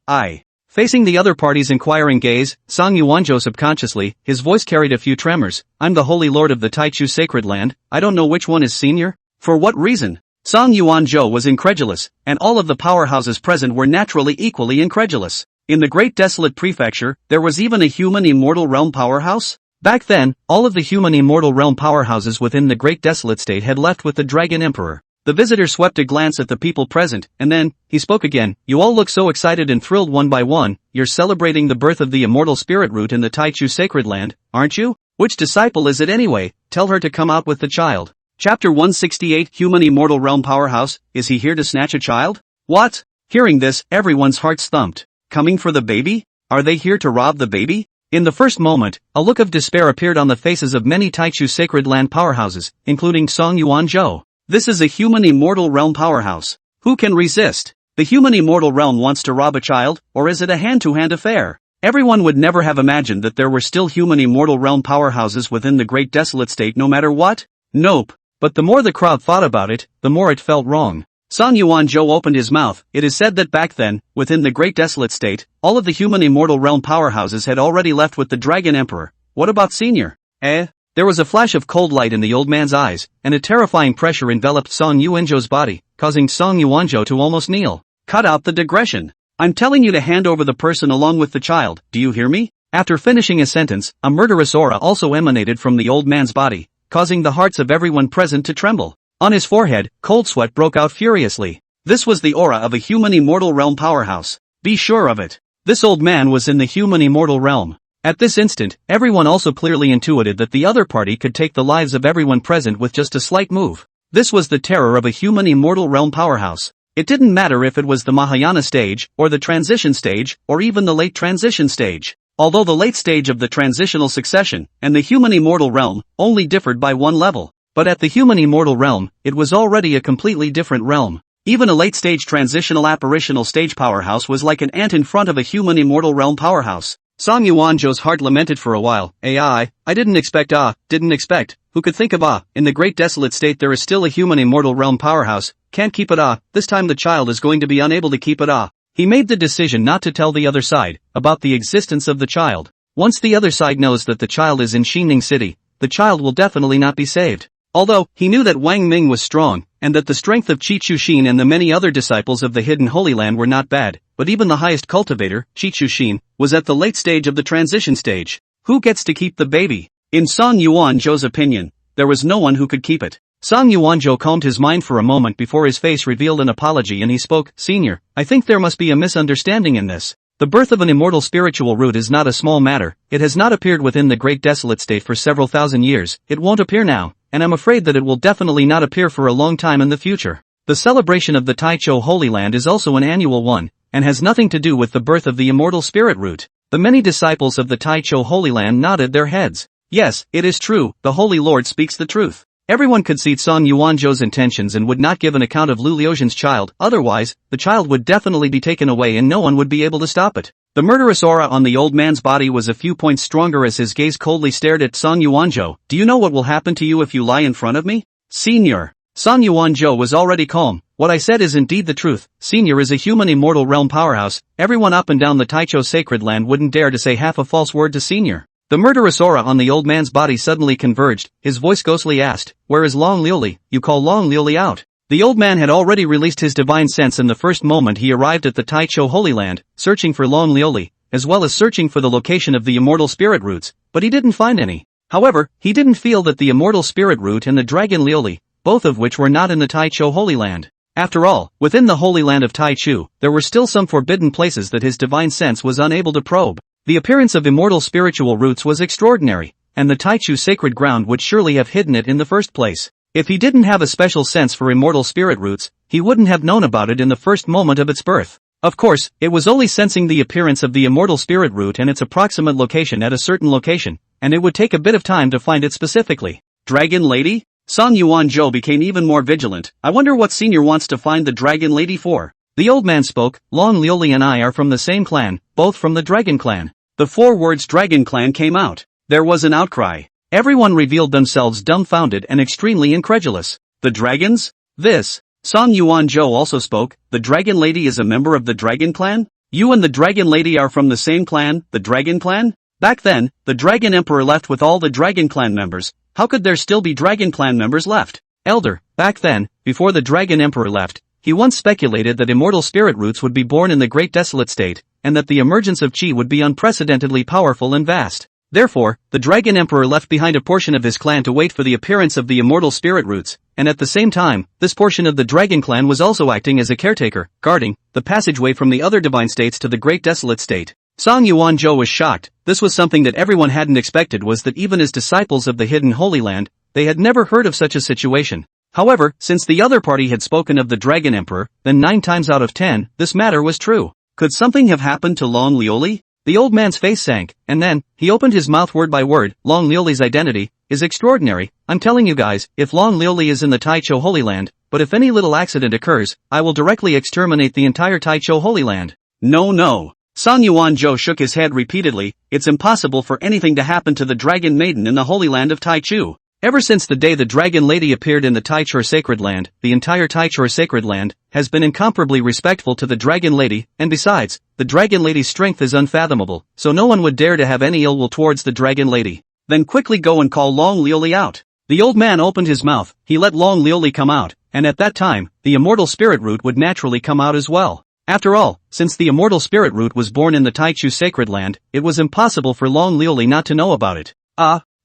Facing the other party's inquiring gaze, Song Yuanzhou subconsciously, his voice carried a few tremors. I'm the Holy Lord of the Taichu Sacred Land, I don't know which one is senior. For what reason? Song Yuanzhou was incredulous, and all of the powerhouses present were naturally equally incredulous. In the Great Desolate Prefecture, there was even a human immortal realm powerhouse? Back then, all of the human immortal realm powerhouses within the Great Desolate State had left with the Dragon Emperor. The visitor swept a glance at the people present, and then, he spoke again. You all look so excited and thrilled one by one. You're celebrating the birth of the immortal spirit root in the Taichu Sacred Land, aren't you? Which disciple is it anyway? Tell her to come out with the child. Chapter 168 Human Immortal Realm Powerhouse, is he here to snatch a child? What? Hearing this, everyone's hearts thumped. Coming for the baby? Are they here to rob the baby? In the first moment, a look of despair appeared on the faces of many Taichu Sacred Land powerhouses, including Song Yuanzhou. This is a human immortal realm powerhouse. Who can resist? The human immortal realm wants to rob a child, or is it a hand-to-hand affair? Everyone would never have imagined that there were still human immortal realm powerhouses within the Great Desolate State no matter what. Nope. But the more the crowd thought about it, the more it felt wrong. Song Yuanzhou opened his mouth. It is said that back then, within the Great Desolate State, all of the human immortal realm powerhouses had already left with the Dragon Emperor. What about Senior? There was a flash of cold light in the old man's eyes, and a terrifying pressure enveloped Song Yuanzhou's body, causing Song Yuanzhou to almost kneel. Cut out the digression. I'm telling you to hand over the person along with the child, do you hear me? After finishing a sentence, a murderous aura also emanated from the old man's body, causing the hearts of everyone present to tremble. On his forehead, cold sweat broke out furiously. This was the aura of a human immortal realm powerhouse. Be sure of it. This old man was in the human immortal realm. At this instant, everyone also clearly intuited that the other party could take the lives of everyone present with just a slight move. This was the terror of a human immortal realm powerhouse. It didn't matter if it was the Mahayana stage, or the transition stage, or even the late transition stage. Although the late stage of the transitional succession, and the human immortal realm, only differed by one level. But at the human immortal realm, it was already a completely different realm. Even a late-stage transitional apparitional stage powerhouse was like an ant in front of a human immortal realm powerhouse. Song Yuanzhou's heart lamented for a while. I didn't expect. Who could think of in the Great Desolate State there is still a human immortal realm powerhouse. Can't keep it this time the child is going to be unable to keep it He made the decision not to tell the other side about the existence of the child. Once the other side knows that the child is in Xining City, the child will definitely not be saved. Although, he knew that Wang Ming was strong, and that the strength of Qi Chuxin and the many other disciples of the Hidden Holy Land were not bad, but even the highest cultivator, Qi Chuxin, was at the late stage of the transition stage. Who gets to keep the baby? In Song Yuanzhou's opinion, there was no one who could keep it. Song Yuanzhou calmed his mind for a moment before his face revealed an apology and he spoke, Senior, I think there must be a misunderstanding in this. The birth of an immortal spiritual root is not a small matter, it has not appeared within the Great Desolate State for several thousand years, it won't appear now, and I'm afraid that it will definitely not appear for a long time in the future. The celebration of the Taichou Holy Land is also an annual one, and has nothing to do with the birth of the immortal spirit root. The many disciples of the Taichou Holy Land nodded their heads. Yes, it is true, the Holy Lord speaks the truth. Everyone could see Song Yuanzhou's intentions and would not give an account of Lu Liuxian's child, otherwise, the child would definitely be taken away and no one would be able to stop it. The murderous aura on the old man's body was a few points stronger as his gaze coldly stared at Song Yuanzhou. Do you know what will happen to you if you lie in front of me? Senior. Song Yuanzhou was already calm. What I said is indeed the truth. Senior is a human immortal realm powerhouse. Everyone up and down the Taichou sacred land wouldn't dare to say half a false word to Senior. The murderous aura on the old man's body suddenly converged. His voice ghostly asked, Where is Long Liuli? You call Long Liuli out. The old man had already released his divine sense in the first moment he arrived at the Taichou Holy Land, searching for Long Liuli, as well as searching for the location of the immortal spirit roots, but he didn't find any. However, he didn't feel that the immortal spirit root and the dragon Liuli, both of which were not in the Taichou Holy Land. After all, within the Holy Land of Taichou, there were still some forbidden places that his divine sense was unable to probe. The appearance of immortal spiritual roots was extraordinary, and the Taichou sacred ground would surely have hidden it in the first place. If he didn't have a special sense for immortal spirit roots, he wouldn't have known about it in the first moment of its birth. Of course, it was only sensing the appearance of the immortal spirit root and its approximate location at a certain location, and it would take a bit of time to find it specifically. Dragon Lady? Song Yuanzhou became even more vigilant. I wonder what Senior wants to find the Dragon Lady for. The old man spoke, Long Liuli and I are from the same clan, both from the Dragon Clan. The 4 words Dragon Clan came out. There was an outcry. Everyone revealed themselves dumbfounded and extremely incredulous. The dragons? This. Song Yuanzhou also spoke, the Dragon Lady is a member of the Dragon Clan? You and the Dragon Lady are from the same clan, the Dragon Clan? Back then, the Dragon Emperor left with all the Dragon Clan members. How could there still be Dragon Clan members left? Elder, back then, before the Dragon Emperor left, he once speculated that immortal spirit roots would be born in the Great Desolate State, and that the emergence of Qi would be unprecedentedly powerful and vast. Therefore, the Dragon Emperor left behind a portion of his clan to wait for the appearance of the immortal spirit roots, and at the same time, this portion of the Dragon Clan was also acting as a caretaker, guarding the passageway from the other divine states to the Great Desolate State. Song Yuanzhou was shocked. This was something that everyone hadn't expected, was that even as disciples of the hidden Holy Land, they had never heard of such a situation. However, since the other party had spoken of the Dragon Emperor, then 9 times out of 10, this matter was true. Could something have happened to Long Liuli? The old man's face sank, and then, he opened his mouth word by word. Long Liuli's identity is extraordinary. I'm telling you guys, if Long Liuli is in the Taichou Holy Land, but if any little accident occurs, I will directly exterminate the entire Taichou Holy Land. No. Song Yuanzhou shook his head repeatedly. It's impossible for anything to happen to the Dragon Maiden in the Holy Land of Taichou. Ever since the day the Dragon Lady appeared in the Taichou Sacred Land, the entire Taichou Sacred Land has been incomparably respectful to the Dragon Lady, and besides, the Dragon Lady's strength is unfathomable, so no one would dare to have any ill will towards the Dragon Lady. Then quickly go and call Long Liuli out. The old man opened his mouth, he let Long Liuli come out, and at that time, the immortal spirit root would naturally come out as well. After all, since the immortal spirit root was born in the Taichou Sacred Land, it was impossible for Long Liuli not to know about it.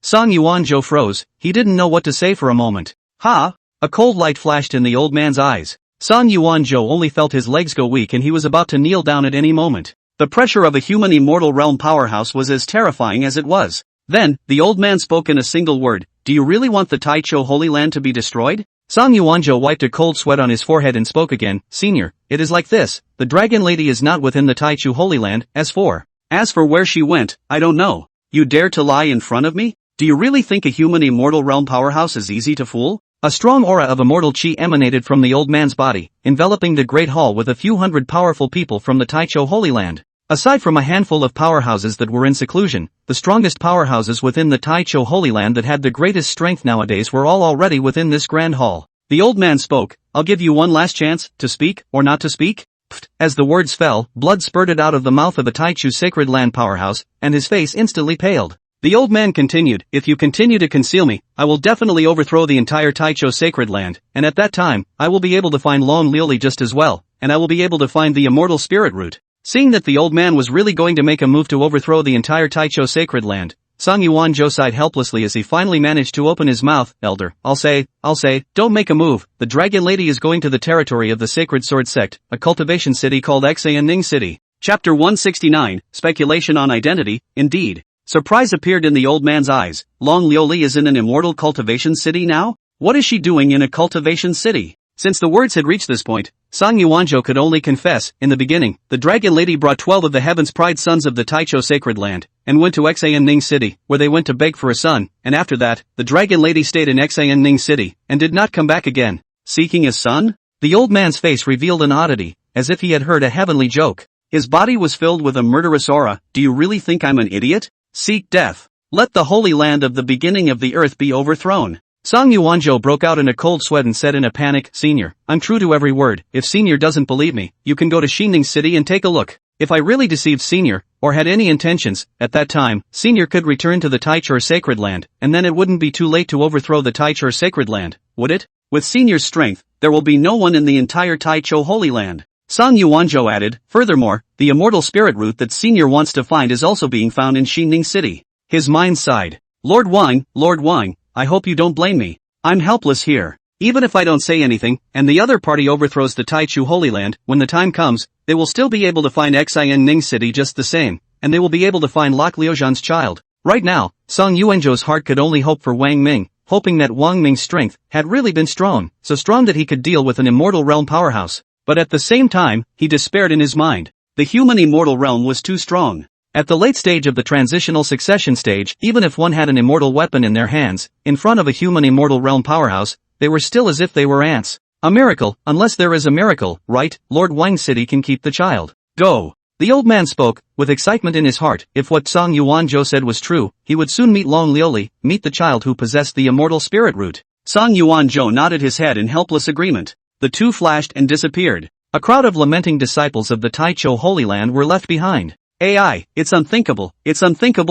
Song Yuanzhou froze. He didn't know what to say for a moment. Ha! A cold light flashed in the old man's eyes. Song Yuanzhou only felt his legs go weak and he was about to kneel down at any moment. The pressure of a human immortal realm powerhouse was as terrifying as it was. Then, the old man spoke in a single word. Do you really want the Taichou Holy Land to be destroyed? Song Yuanzhou wiped a cold sweat on his forehead and spoke again. Senior, it is like this. The Dragon Lady is not within the Taichou Holy Land. As for where she went, I don't know. You dare to lie in front of me? Do you really think a human immortal realm powerhouse is easy to fool? A strong aura of immortal Qi emanated from the old man's body, enveloping the Great Hall with a few hundred powerful people from the Taichou Holy Land. Aside from a handful of powerhouses that were in seclusion, the strongest powerhouses within the Taichou Holy Land that had the greatest strength nowadays were all already within this grand hall. The old man spoke. I'll give you one last chance, to speak, or not to speak? As the words fell, blood spurted out of the mouth of the Taichou Sacred Land powerhouse, and his face instantly paled. The old man continued, if you continue to conceal me, I will definitely overthrow the entire Taichou Sacred Land, and at that time, I will be able to find Long Liuli just as well, and I will be able to find the immortal spirit root. Seeing that the old man was really going to make a move to overthrow the entire Taichou Sacred Land, Song Yuanzhou sighed helplessly as he finally managed to open his mouth. Elder, I'll say, don't make a move. The dragon lady is going to the territory of the Sacred Sword Sect, a cultivation city called Ning City. Chapter 169, Speculation on Identity. Indeed. Surprise appeared in the old man's eyes. Long Liuli is in an immortal cultivation city now? What is she doing in a cultivation city? Since the words had reached this point, Song Yuanzhou could only confess. In the beginning, the dragon lady brought 12 of the heaven's pride sons of the Taicho sacred land, and went to Ning City, where they went to beg for a son, and after that, the dragon lady stayed in Ning City, and did not come back again. Seeking a son? The old man's face revealed an oddity, as if he had heard a heavenly joke. His body was filled with a murderous aura. Do you really think I'm an idiot? Seek death. Let the holy land of the beginning of the earth be overthrown. Song Yuanzhou broke out in a cold sweat and said in a panic, Senior, I'm true to every word. If Senior doesn't believe me, you can go to Ning City and take a look. If I really deceived Senior, or had any intentions, at that time, Senior could return to the Taichur sacred land, and then it wouldn't be too late to overthrow the Taichur sacred land, would it? With Senior's strength, there will be no one in the entire Taicho holy land. Song Yuanzhou added, furthermore, the immortal spirit root that Senior wants to find is also being found in Ning City. His mind sighed. Lord Wang, I hope you don't blame me. I'm helpless here. Even if I don't say anything, and the other party overthrows the Taichu Holy Land, when the time comes, they will still be able to find Ning City just the same, and they will be able to find Lok Liujian's child. Right now, Song Yuanzhou's heart could only hope for Wang Ming, hoping that Wang Ming's strength had really been strong, so strong that he could deal with an immortal realm powerhouse. But at the same time, he despaired in his mind. The human immortal realm was too strong. At the late stage of the transitional succession stage, even if one had an immortal weapon in their hands, in front of a human immortal realm powerhouse, they were still as if they were ants. A miracle, unless there is a miracle, right? Lord Wang City can keep the child. Go. The old man spoke, with excitement in his heart. If what Song Yuanzhou said was true, he would soon meet Long Liuli, meet the child who possessed the immortal spirit root. Song Yuanzhou nodded his head in helpless agreement. The two flashed and disappeared. A crowd of lamenting disciples of the Taicho Holy Land were left behind. AI, it's unthinkable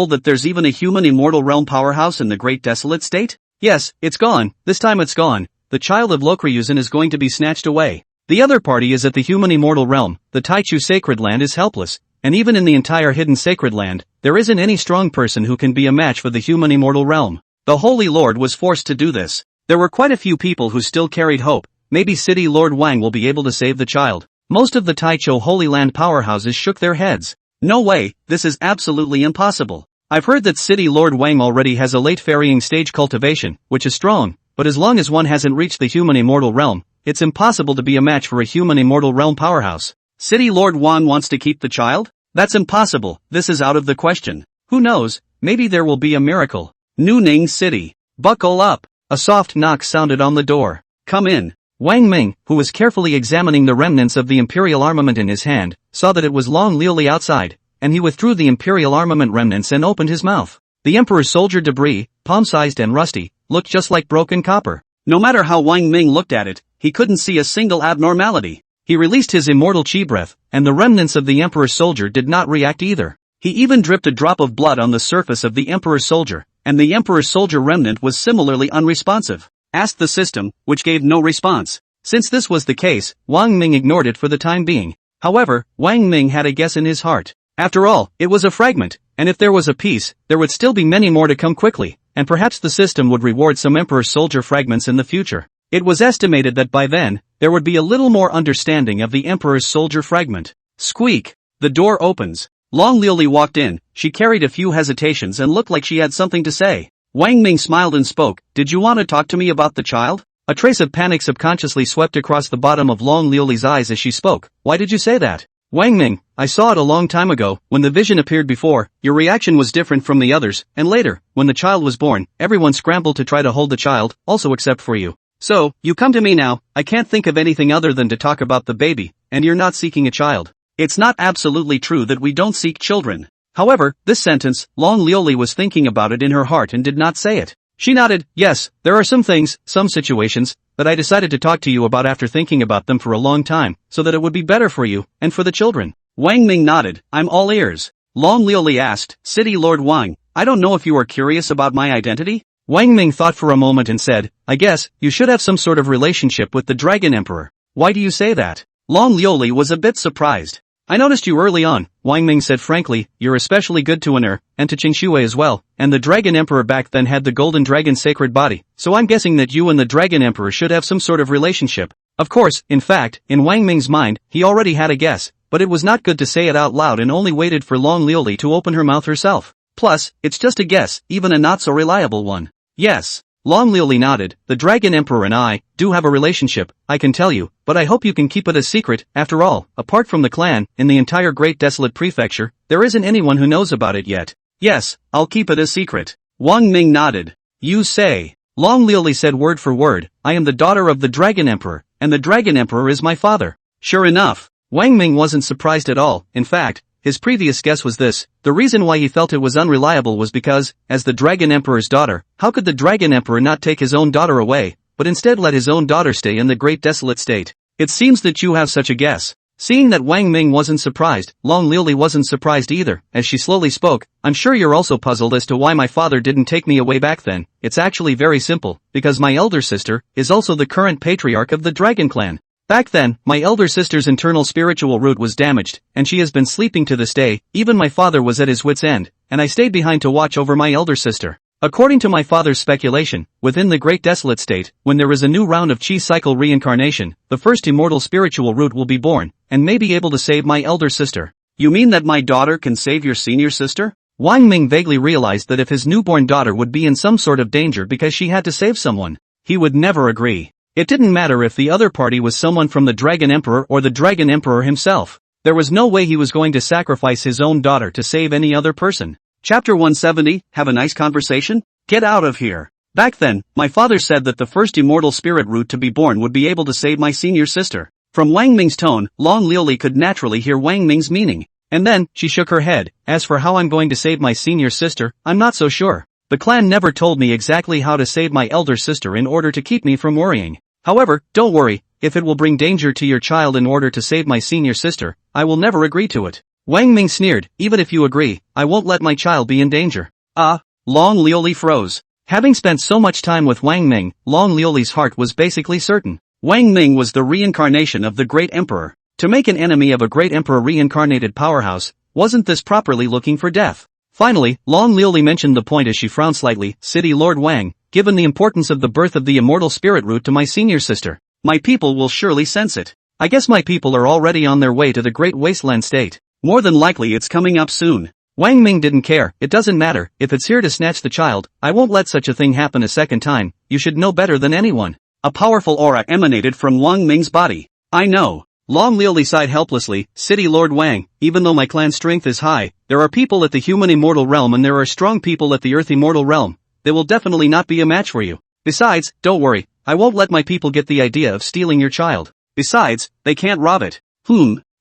that there's even a human immortal realm powerhouse in the great desolate state? Yes, it's gone, this time it's gone. The child of Lokryuzen is going to be snatched away. The other party is at the human immortal realm. The Taichu sacred land is helpless, and even in the entire hidden sacred land, there isn't any strong person who can be a match for the human immortal realm. The Holy Lord was forced to do this. There were quite a few people who still carried hope. Maybe City Lord Wang will be able to save the child. Most of the Taicho Holy Land powerhouses shook their heads. No way, this is absolutely impossible. I've heard that City Lord Wang already has a late ferrying stage cultivation, which is strong, but as long as one hasn't reached the human immortal realm, it's impossible to be a match for a human immortal realm powerhouse. City Lord Wang wants to keep the child? That's impossible, this is out of the question. Who knows, maybe there will be a miracle. Ning City. Buckle up. A soft knock sounded on the door. Come in. Wang Ming, who was carefully examining the remnants of the imperial armament in his hand, saw that it was Long Liuli outside, and he withdrew the imperial armament remnants and opened his mouth. The emperor's soldier debris, palm-sized and rusty, looked just like broken copper. No matter how Wang Ming looked at it, he couldn't see a single abnormality. He released his immortal chi breath, and the remnants of the emperor's soldier did not react either. He even dripped a drop of blood on the surface of the emperor's soldier, and the emperor's soldier remnant was similarly unresponsive. Asked the system, which gave no response. Since this was the case, Wang Ming ignored it for the time being. However, Wang Ming had a guess in his heart. After all, it was a fragment, and if there was a piece, there would still be many more to come quickly, and perhaps the system would reward some Emperor Soldier fragments in the future. It was estimated that by then, there would be a little more understanding of the Emperor's Soldier fragment. Squeak! The door opens. Long Liuli walked in. She carried a few hesitations and looked like she had something to say. Wang Ming smiled and spoke. Did you want to talk to me about the child? A trace of panic subconsciously swept across the bottom of Long Liuli's eyes as she spoke. Why did you say that? Wang Ming, I saw it a long time ago, when the vision appeared before, your reaction was different from the others, and later, when the child was born, everyone scrambled to try to hold the child, also except for you. So, you come to me now, I can't think of anything other than to talk about the baby, and you're not seeking a child. It's not absolutely true that we don't seek children. However, this sentence, Long Liuli was thinking about it in her heart and did not say it. She nodded. Yes, there are some things, some situations, that I decided to talk to you about after thinking about them for a long time, so that it would be better for you, and for the children. Wang Ming nodded. I'm all ears. Long Liuli asked, City Lord Wang, I don't know if you are curious about my identity? Wang Ming thought for a moment and said, I guess, you should have some sort of relationship with the Dragon Emperor. Why do you say that? Long Liuli was a bit surprised. I noticed you early on, Wang Ming said frankly. You're especially good to Honor, and to Qingshui as well, and the Dragon Emperor back then had the Golden Dragon sacred body, so I'm guessing that you and the Dragon Emperor should have some sort of relationship. Of course, in fact, in Wang Ming's mind, he already had a guess, but it was not good to say it out loud and only waited for Long Liuli to open her mouth herself. Plus, it's just a guess, even a not so reliable one. Yes. Long Liuli nodded. The Dragon Emperor and I do have a relationship, I can tell you, but I hope you can keep it a secret. After all, apart from the clan, in the entire Great Desolate Prefecture, there isn't anyone who knows about it yet. Yes, I'll keep it a secret. Wang Ming nodded. You say. Long Liuli said word for word, I am the daughter of the Dragon Emperor, and the Dragon Emperor is my father. Sure enough. Wang Ming wasn't surprised at all. In fact, his previous guess was this: the reason why he felt it was unreliable was because, as the Dragon Emperor's daughter, how could the Dragon Emperor not take his own daughter away, but instead let his own daughter stay in the Great Desolate State? It seems that you have such a guess. Seeing that Wang Ming wasn't surprised, Long Liuli wasn't surprised either. As she slowly spoke, I'm sure you're also puzzled as to why my father didn't take me away back then. It's actually very simple, because my elder sister is also the current patriarch of the Dragon Clan. Back then, my elder sister's internal spiritual root was damaged, and she has been sleeping to this day. Even my father was at his wit's end, and I stayed behind to watch over my elder sister. According to my father's speculation, within the Great Desolate State, when there is a new round of Qi cycle reincarnation, the first immortal spiritual root will be born, and may be able to save my elder sister. You mean that my daughter can save your senior sister? Wang Ming vaguely realized that if his newborn daughter would be in some sort of danger because she had to save someone, he would never agree. It didn't matter if the other party was someone from the Dragon Emperor or the Dragon Emperor himself. There was no way he was going to sacrifice his own daughter to save any other person. Chapter 170, Have a nice conversation? Get out of here. Back then, my father said that the first immortal spirit root to be born would be able to save my senior sister. From Wang Ming's tone, Long Liuli could naturally hear Wang Ming's meaning. And then, she shook her head. As for how I'm going to save my senior sister, I'm not so sure. The clan never told me exactly how to save my elder sister in order to keep me from worrying. However, don't worry, if it will bring danger to your child in order to save my senior sister, I will never agree to it. Wang Ming sneered. Even if you agree, I won't let my child be in danger. Long Liuli froze. Having spent so much time with Wang Ming, Long Liuli's heart was basically certain. Wang Ming was the reincarnation of the Great Emperor. To make an enemy of a Great Emperor reincarnated powerhouse, wasn't this properly looking for death? Finally, Long Liuli mentioned the point as she frowned slightly. City Lord Wang, given the importance of the birth of the immortal spirit root to my senior sister, my people will surely sense it. I guess my people are already on their way to the Great Wasteland State. More than likely it's coming up soon. Wang Ming didn't care. It doesn't matter. If it's here to snatch the child, I won't let such a thing happen a second time. You should know better than anyone. A powerful aura emanated from Wang Ming's body. I know. Long Liuli sighed helplessly. City Lord Wang, even though my clan's strength is high, there are people at the human immortal realm and there are strong people at the earth immortal realm. They will definitely not be a match for you. Besides, don't worry, I won't let my people get the idea of stealing your child. Besides, they can't rob it.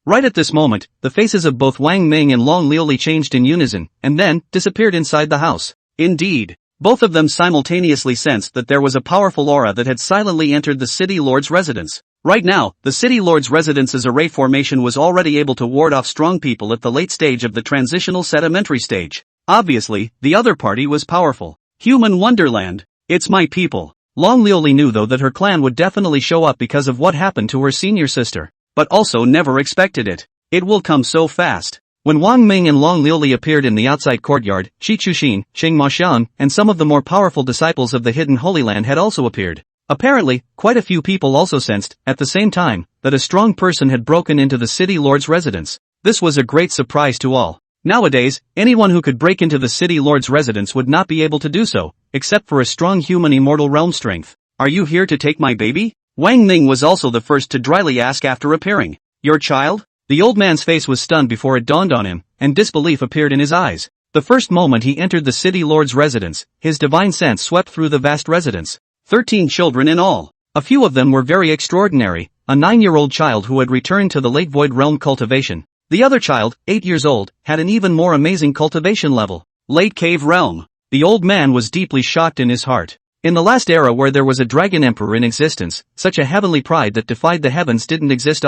Right at this moment, the faces of both Wang Ming and Long Liuli changed in unison, and then, disappeared inside the house. Indeed, both of them simultaneously sensed that there was a powerful aura that had silently entered the City Lord's residence. Right now, the City Lord's residence's array formation was already able to ward off strong people at the late stage of the transitional sedimentary stage. Obviously, the other party was powerful. Human Wonderland. It's my people. Long Liuli knew though that her clan would definitely show up because of what happened to her senior sister. But also never expected it. It will come so fast. When Wang Ming and Long Liuli appeared in the outside courtyard, Shi Chuxin, Sheng Maxian, and some of the more powerful disciples of the hidden Holy Land had also appeared. Apparently, quite a few people also sensed, at the same time, that a strong person had broken into the City Lord's residence. This was a great surprise to all. Nowadays, anyone who could break into the City Lord's residence would not be able to do so, except for a strong human immortal realm strength. Are you here to take my baby? Wang Ming was also the first to dryly ask after appearing. Your child? The old man's face was stunned before it dawned on him, and disbelief appeared in his eyes. The first moment he entered the City Lord's residence, his divine sense swept through the vast residence. 13 children in all. A few of them were very extraordinary. A 9-year-old child who had returned to the late void realm cultivation. The other child, 8 years old, had an even more amazing cultivation level. Late cave realm. The old man was deeply shocked in his heart. In the last era where there was a dragon emperor in existence, such a heavenly pride that defied the heavens didn't exist.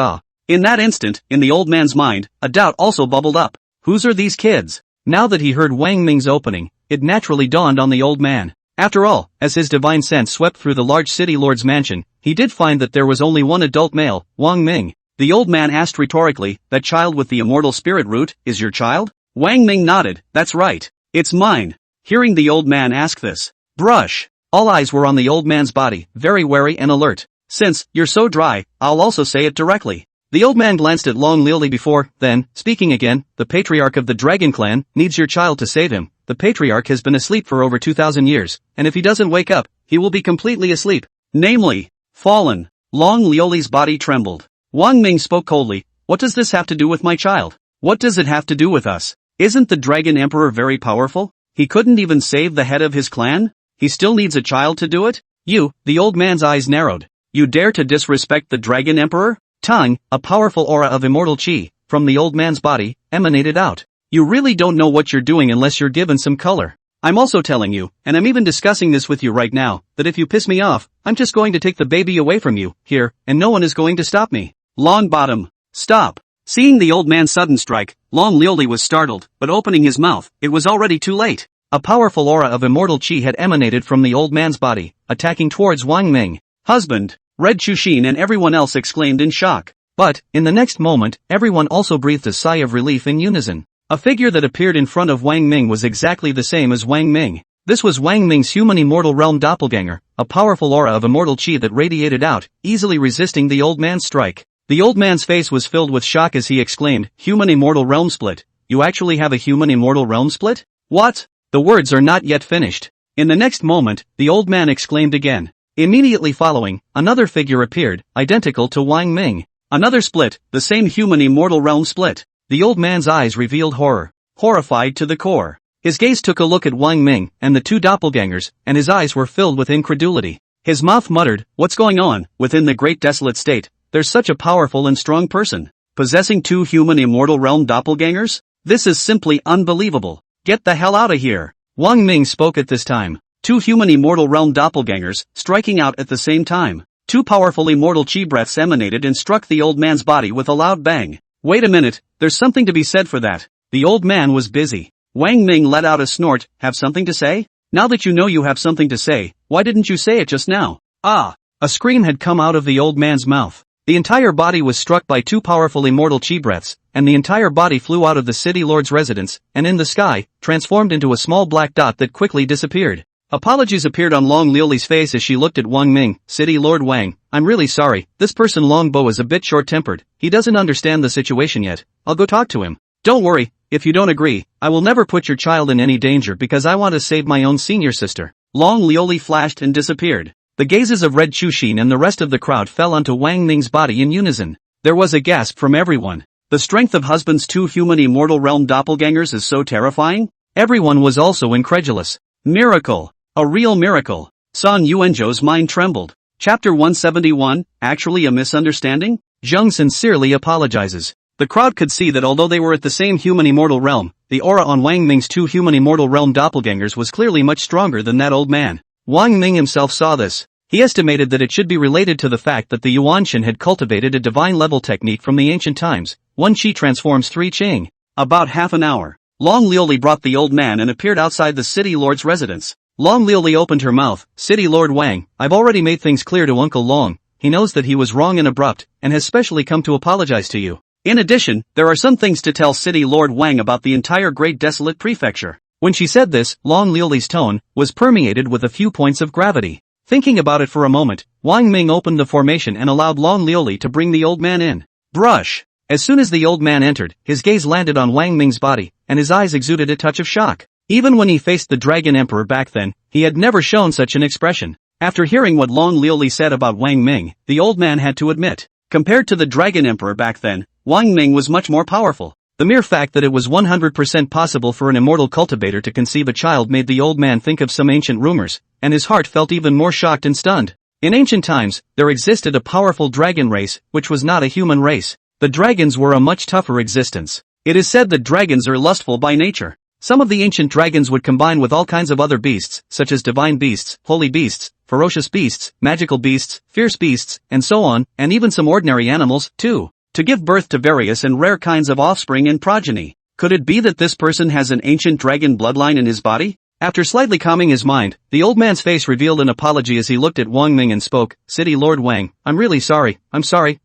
In that instant, in the old man's mind, a doubt also bubbled up. Whose are these kids? Now that he heard Wang Ming's opening, it naturally dawned on the old man. After all, as his divine sense swept through the large city lord's mansion, he did find that there was only one adult male, Wang Ming. The old man asked rhetorically, that child with the immortal spirit root, is your child? Wang Ming nodded, that's right. It's mine. Hearing the old man ask this, brush. All eyes were on the old man's body, very wary and alert. Since you're so dry, I'll also say it directly. The old man glanced at Long Liuli before, then, speaking again, the patriarch of the dragon clan needs your child to save him. The patriarch has been asleep for over 2,000 years, and if he doesn't wake up, he will be completely asleep. Namely, fallen. Long Liuli's body trembled. Wang Ming spoke coldly, what does this have to do with my child? What does it have to do with us? Isn't the dragon emperor very powerful? He couldn't even save the head of his clan? He still needs a child to do it? You, the old man's eyes narrowed. You dare to disrespect the dragon emperor? Tongue, a powerful aura of immortal chi, from the old man's body, emanated out. You really don't know what you're doing unless you're given some color. I'm also telling you, and I'm even discussing this with you right now, that if you piss me off, I'm just going to take the baby away from you, here, and no one is going to stop me. Long Bottom. Stop. Seeing the old man's sudden strike, Long Liuli was startled, but opening his mouth, it was already too late. A powerful aura of immortal chi had emanated from the old man's body, attacking towards Wang Ming. Husband, Red Chushin and everyone else exclaimed in shock. But, in the next moment, everyone also breathed a sigh of relief in unison. A figure that appeared in front of Wang Ming was exactly the same as Wang Ming. This was Wang Ming's human immortal realm doppelganger, a powerful aura of immortal chi that radiated out, easily resisting the old man's strike. The old man's face was filled with shock as he exclaimed, human immortal realm split. You actually have a human immortal realm split? What? The words are not yet finished. In the next moment, the old man exclaimed again. Immediately following, another figure appeared, identical to Wang Ming. Another split, the same human immortal realm split. The old man's eyes revealed horror. Horrified to the core. His gaze took a look at Wang Ming and the two doppelgangers, and his eyes were filled with incredulity. His mouth muttered, what's going on? Within the great desolate state, there's such a powerful and strong person. Possessing two human immortal realm doppelgangers? This is simply unbelievable. Get the hell out of here. Wang Ming spoke at this time. Two human immortal realm doppelgangers, striking out at the same time. Two powerful immortal chi breaths emanated and struck the old man's body with a loud bang. Wait a minute, there's something to be said for that. The old man was busy. Wang Ming let out a snort, have something to say? Now that you know you have something to say, why didn't you say it just now? Ah! A scream had come out of the old man's mouth. The entire body was struck by two powerful immortal chi breaths, and the entire body flew out of the city lord's residence, and in the sky, transformed into a small black dot that quickly disappeared. Apologies appeared on Long Liuli's face as she looked at Wang Ming. City Lord Wang, I'm really sorry, this person Long Bo is a bit short-tempered, he doesn't understand the situation yet, I'll go talk to him. Don't worry, if you don't agree, I will never put your child in any danger because I want to save my own senior sister. Long Liuli flashed and disappeared. The gazes of Red Chushin and the rest of the crowd fell onto Wang Ming's body in unison. There was a gasp from everyone. The strength of husband's two human immortal realm doppelgangers is so terrifying? Everyone was also incredulous. Miracle. A real miracle. San Yuanzhou's mind trembled. Chapter 171, actually a misunderstanding? Zheng sincerely apologizes. The crowd could see that although they were at the same human immortal realm, the aura on Wang Ming's two human immortal realm doppelgangers was clearly much stronger than that old man. Wang Ming himself saw this. He estimated that it should be related to the fact that the Yuanshan had cultivated a divine-level technique from the ancient times. One chi transforms three Qing. About half an hour. Long Liuli brought the old man and appeared outside the city lord's residence. Long Liuli opened her mouth. City Lord Wang, I've already made things clear to Uncle Long. He knows that he was wrong and abrupt, and has specially come to apologize to you. In addition, there are some things to tell City Lord Wang about the entire Great Desolate Prefecture. When she said this, Long Liuli's tone was permeated with a few points of gravity. Thinking about it for a moment, Wang Ming opened the formation and allowed Long Liuli to bring the old man in. Brush! As soon as the old man entered, his gaze landed on Wang Ming's body, and his eyes exuded a touch of shock. Even when he faced the Dragon Emperor back then, he had never shown such an expression. After hearing what Long Liuli said about Wang Ming, the old man had to admit, compared to the Dragon Emperor back then, Wang Ming was much more powerful. The mere fact that it was 100% possible for an immortal cultivator to conceive a child made the old man think of some ancient rumors, and his heart felt even more shocked and stunned. In ancient times, there existed a powerful dragon race, which was not a human race. The dragons were a much tougher existence. It is said that dragons are lustful by nature. Some of the ancient dragons would combine with all kinds of other beasts, such as divine beasts, holy beasts, ferocious beasts, magical beasts, fierce beasts, and so on, and even some ordinary animals, too, to give birth to various and rare kinds of offspring and progeny. Could it be that this person has an ancient dragon bloodline in his body? After slightly calming his mind, the old man's face revealed an apology as he looked at Wang Ming and spoke, "City Lord Wang, I'm really sorry, I'm sorry,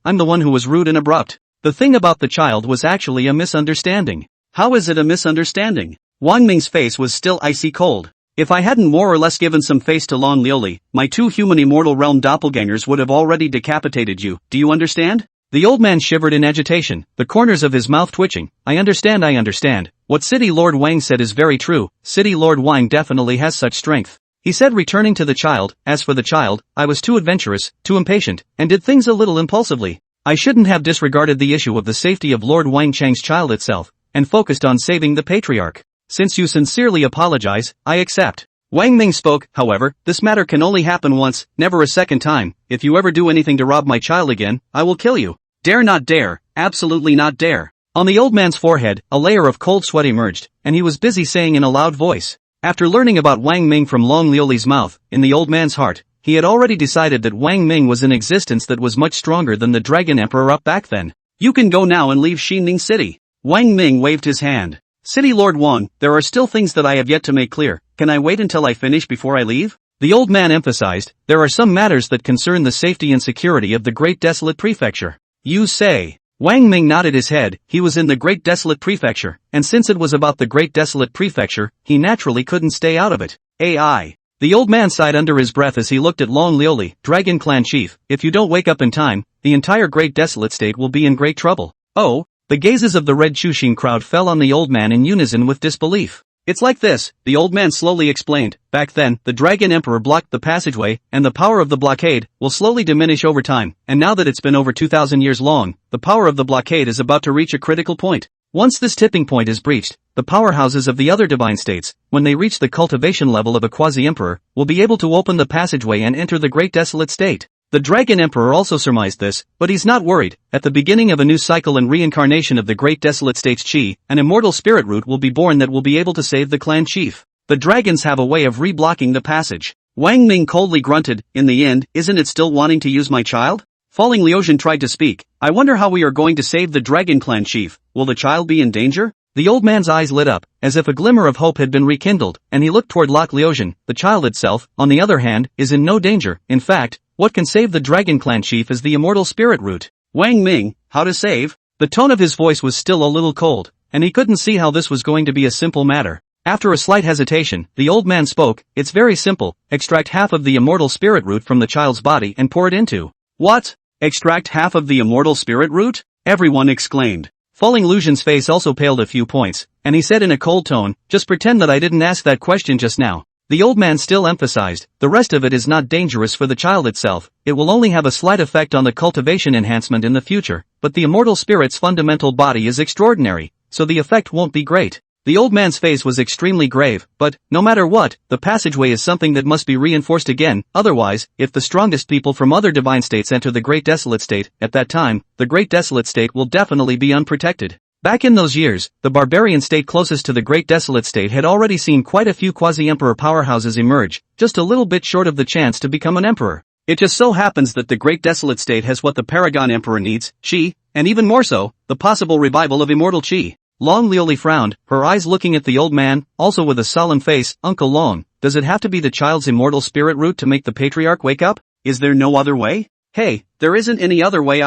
I'm the one who was rude and abrupt. The thing about the child was actually a misunderstanding." "How is it a misunderstanding?" Wang Ming's face was still icy cold. "If I hadn't more or less given some face to Long Liuli, my two human immortal realm doppelgangers would have already decapitated you, do you understand?" The old man shivered in agitation, the corners of his mouth twitching. I understand. What City Lord Wang said is very true. City Lord Wang definitely has such strength." He said, returning to the child. "As for the child, I was too adventurous, too impatient, and did things a little impulsively. I shouldn't have disregarded the issue of the safety of Lord Wang Chang's child itself, and focused on saving the patriarch. Since you sincerely apologize, I accept." Wang Ming spoke, "However, this matter can only happen once, never a second time. If you ever do anything to rob my child again, I will kill you. Dare not dare, absolutely not dare." On the old man's forehead, a layer of cold sweat emerged, and he was busy saying in a loud voice. After learning about Wang Ming from Long Liuli's mouth, in the old man's heart, he had already decided that Wang Ming was an existence that was much stronger than the Dragon Emperor up back then. "You can go now and leave Xining City." Wang Ming waved his hand. "City Lord Wang, there are still things that I have yet to make clear. Can I wait until I finish before I leave?" The old man emphasized, "There are some matters that concern the safety and security of the Great Desolate Prefecture." "You say?" Wang Ming nodded his head. He was in the Great Desolate Prefecture, and since it was about the Great Desolate Prefecture, he naturally couldn't stay out of it. AI. The old man sighed under his breath as he looked at Long Liuli, Dragon Clan Chief. "If you don't wake up in time, the entire Great Desolate State will be in great trouble." "Oh?" The gazes of the Red Chushin crowd fell on the old man in unison with disbelief. "It's like this," the old man slowly explained. "Back then, the Dragon Emperor blocked the passageway, and the power of the blockade will slowly diminish over time, and now that it's been over 2,000 years long, the power of the blockade is about to reach a critical point. Once this tipping point is breached, the powerhouses of the other divine states, when they reach the cultivation level of a quasi-emperor, will be able to open the passageway and enter the Great Desolate State." The Dragon Emperor also surmised this, but he's not worried. At the beginning of a new cycle and reincarnation of the Great Desolate State's chi, an immortal spirit root will be born that will be able to save the clan chief. The dragons have a way of re-blocking the passage. Wang Ming coldly grunted, "In the end, isn't it still wanting to use my child?" Falling Liujian tried to speak. "I wonder how we are going to save the Dragon Clan chief. Will the child be in danger?" The old man's eyes lit up, as if a glimmer of hope had been rekindled, and he looked toward Lok Liujian. "The child itself, on the other hand, is in no danger. In fact, what can save the Dragon Clan chief is the immortal spirit root." Wang Ming, how to save? The tone of his voice was still a little cold, and he couldn't see how this was going to be a simple matter. After a slight hesitation, the old man spoke. "It's very simple. Extract half of the immortal spirit root from the child's body and pour it into." "What? Extract half of the immortal spirit root?" everyone exclaimed. Falling Liujian's face also paled a few points, and he said in a cold tone, "Just pretend that I didn't ask that question just now." The old man still emphasized, "The rest of it is not dangerous for the child itself, it will only have a slight effect on the cultivation enhancement in the future, but the immortal spirit's fundamental body is extraordinary, so the effect won't be great." The old man's face was extremely grave, "But, no matter what, the passageway is something that must be reinforced again, otherwise, if the strongest people from other divine states enter the Great Desolate State, at that time, the Great Desolate State will definitely be unprotected." Back in those years, the barbarian state closest to the Great Desolate State had already seen quite a few quasi-emperor powerhouses emerge, just a little bit short of the chance to become an emperor. It just so happens that the Great Desolate State has what the Paragon Emperor needs, chi, and even more so, the possible revival of immortal chi. Long Liuli frowned, her eyes looking at the old man, also with a solemn face. "Uncle Long, does it have to be the child's immortal spirit root to make the patriarch wake up? Is there no other way?" "Hey, there isn't any other way.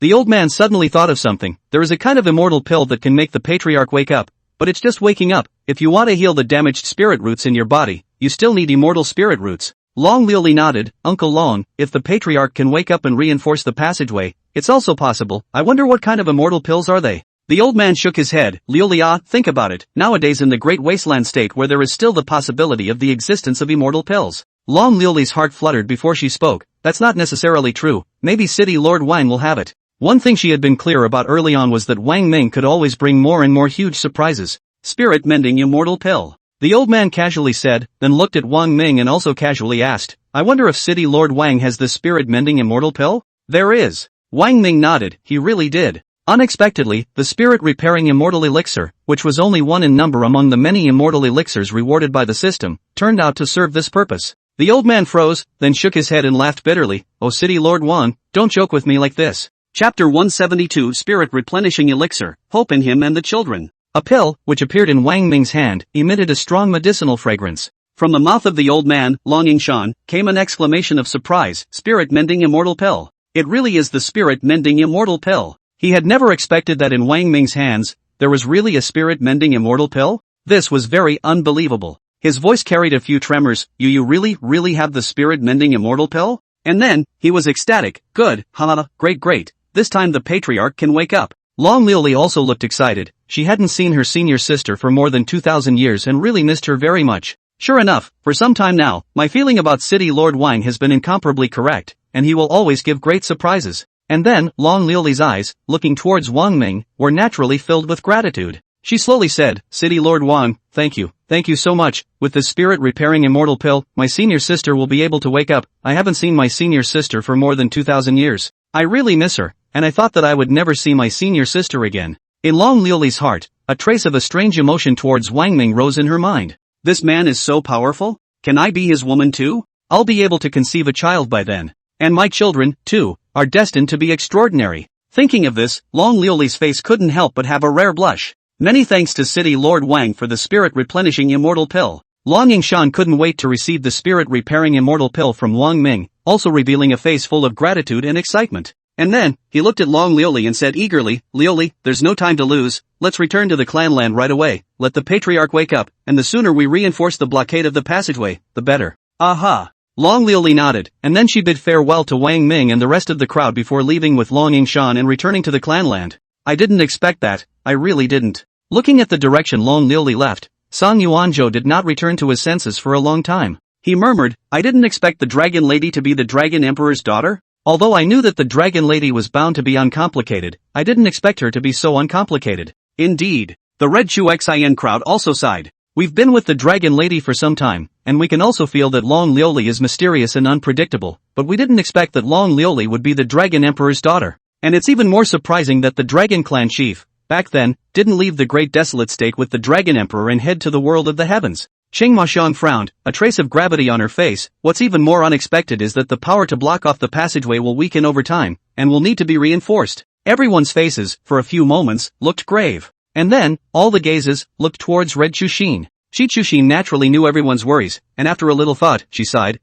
The old man suddenly thought of something. "There is a kind of immortal pill that can make the patriarch wake up, but it's just waking up. If you want to heal the damaged spirit roots in your body, you still need immortal spirit roots." Long Liuli nodded. "Uncle Long, if the patriarch can wake up and reinforce the passageway, it's also possible. I wonder what kind of immortal pills are they?" The old man shook his head. "Liuli, think about it. Nowadays in the Great Wasteland State where there is still the possibility of the existence of immortal pills." Long Liuli's heart fluttered before she spoke. "That's not necessarily true. Maybe City Lord Wang will have it." One thing she had been clear about early on was that Wang Ming could always bring more and more huge surprises. "Spirit mending immortal pill." The old man casually said, then looked at Wang Ming and also casually asked, "I wonder if City Lord Wang has this spirit mending immortal pill?" "There is." Wang Ming nodded. He really did. Unexpectedly, the spirit repairing immortal elixir, which was only one in number among the many immortal elixirs rewarded by the system, turned out to serve this purpose. The old man froze, then shook his head and laughed bitterly. "Oh City Lord Wang, don't joke with me like this." Chapter 172 Spirit Replenishing Elixir, Hope in Him and the Children. A pill, which appeared in Wang Ming's hand, emitted a strong medicinal fragrance. From the mouth of the old man, Longing Shan, came an exclamation of surprise, spirit-mending immortal pill. It really is the spirit-mending immortal pill. He had never expected that in Wang Ming's hands, there was really a spirit-mending immortal pill? This was very unbelievable. His voice carried a few tremors. You really have the spirit-mending immortal pill? And then, he was ecstatic. Good, haha, great. This time the patriarch can wake up. Long Liuli also looked excited. She hadn't seen her senior sister for more than 2,000 years and really missed her very much. Sure enough, for some time now, my feeling about City Lord Wang has been incomparably correct, and he will always give great surprises. And then, Long Liuli's eyes, looking towards Wang Ming, were naturally filled with gratitude. She slowly said, City Lord Wang, thank you so much. With this spirit-repairing immortal pill, my senior sister will be able to wake up. I haven't seen my senior sister for more than 2,000 years. I really miss her, and I thought that I would never see my senior sister again. In Long Liuli's heart, a trace of a strange emotion towards Wang Ming rose in her mind. This man is so powerful? Can I be his woman too? I'll be able to conceive a child by then. And my children, too, are destined to be extraordinary. Thinking of this, Long Liuli's face couldn't help but have a rare blush. Many thanks to City Lord Wang for the spirit-replenishing immortal pill. Longing Shan couldn't wait to receive the spirit-repairing immortal pill from Wang Ming, also revealing a face full of gratitude and excitement. And then, he looked at Long Liuli and said eagerly, Liuli, there's no time to lose, let's return to the clanland right away, let the patriarch wake up, and the sooner we reinforce the blockade of the passageway, the better. Aha! Long Liuli nodded, and then she bid farewell to Wang Ming and the rest of the crowd before leaving with Longing Shan and returning to the clanland. I didn't expect that, I really didn't. Looking at the direction Long Liuli left, Song Yuanzhou did not return to his senses for a long time. He murmured, I didn't expect the Dragon Lady to be the Dragon Emperor's daughter? Although I knew that the Dragon Lady was bound to be uncomplicated, I didn't expect her to be so uncomplicated. Indeed. The Red Chu Xin crowd also sighed. We've been with the Dragon Lady for some time, and we can also feel that Long Liuli is mysterious and unpredictable, but we didn't expect that Long Liuli would be the Dragon Emperor's daughter. And it's even more surprising that the Dragon Clan chief, back then, didn't leave the Great Desolate State with the Dragon Emperor and head to the world of the heavens. Qing Maxiang frowned, a trace of gravity on her face. What's even more unexpected is that the power to block off the passageway will weaken over time, and will need to be reinforced. Everyone's faces, for a few moments, looked grave. And then, all the gazes, looked towards Red Chushin. Shi Chushin naturally knew everyone's worries, and after a little thought, she sighed,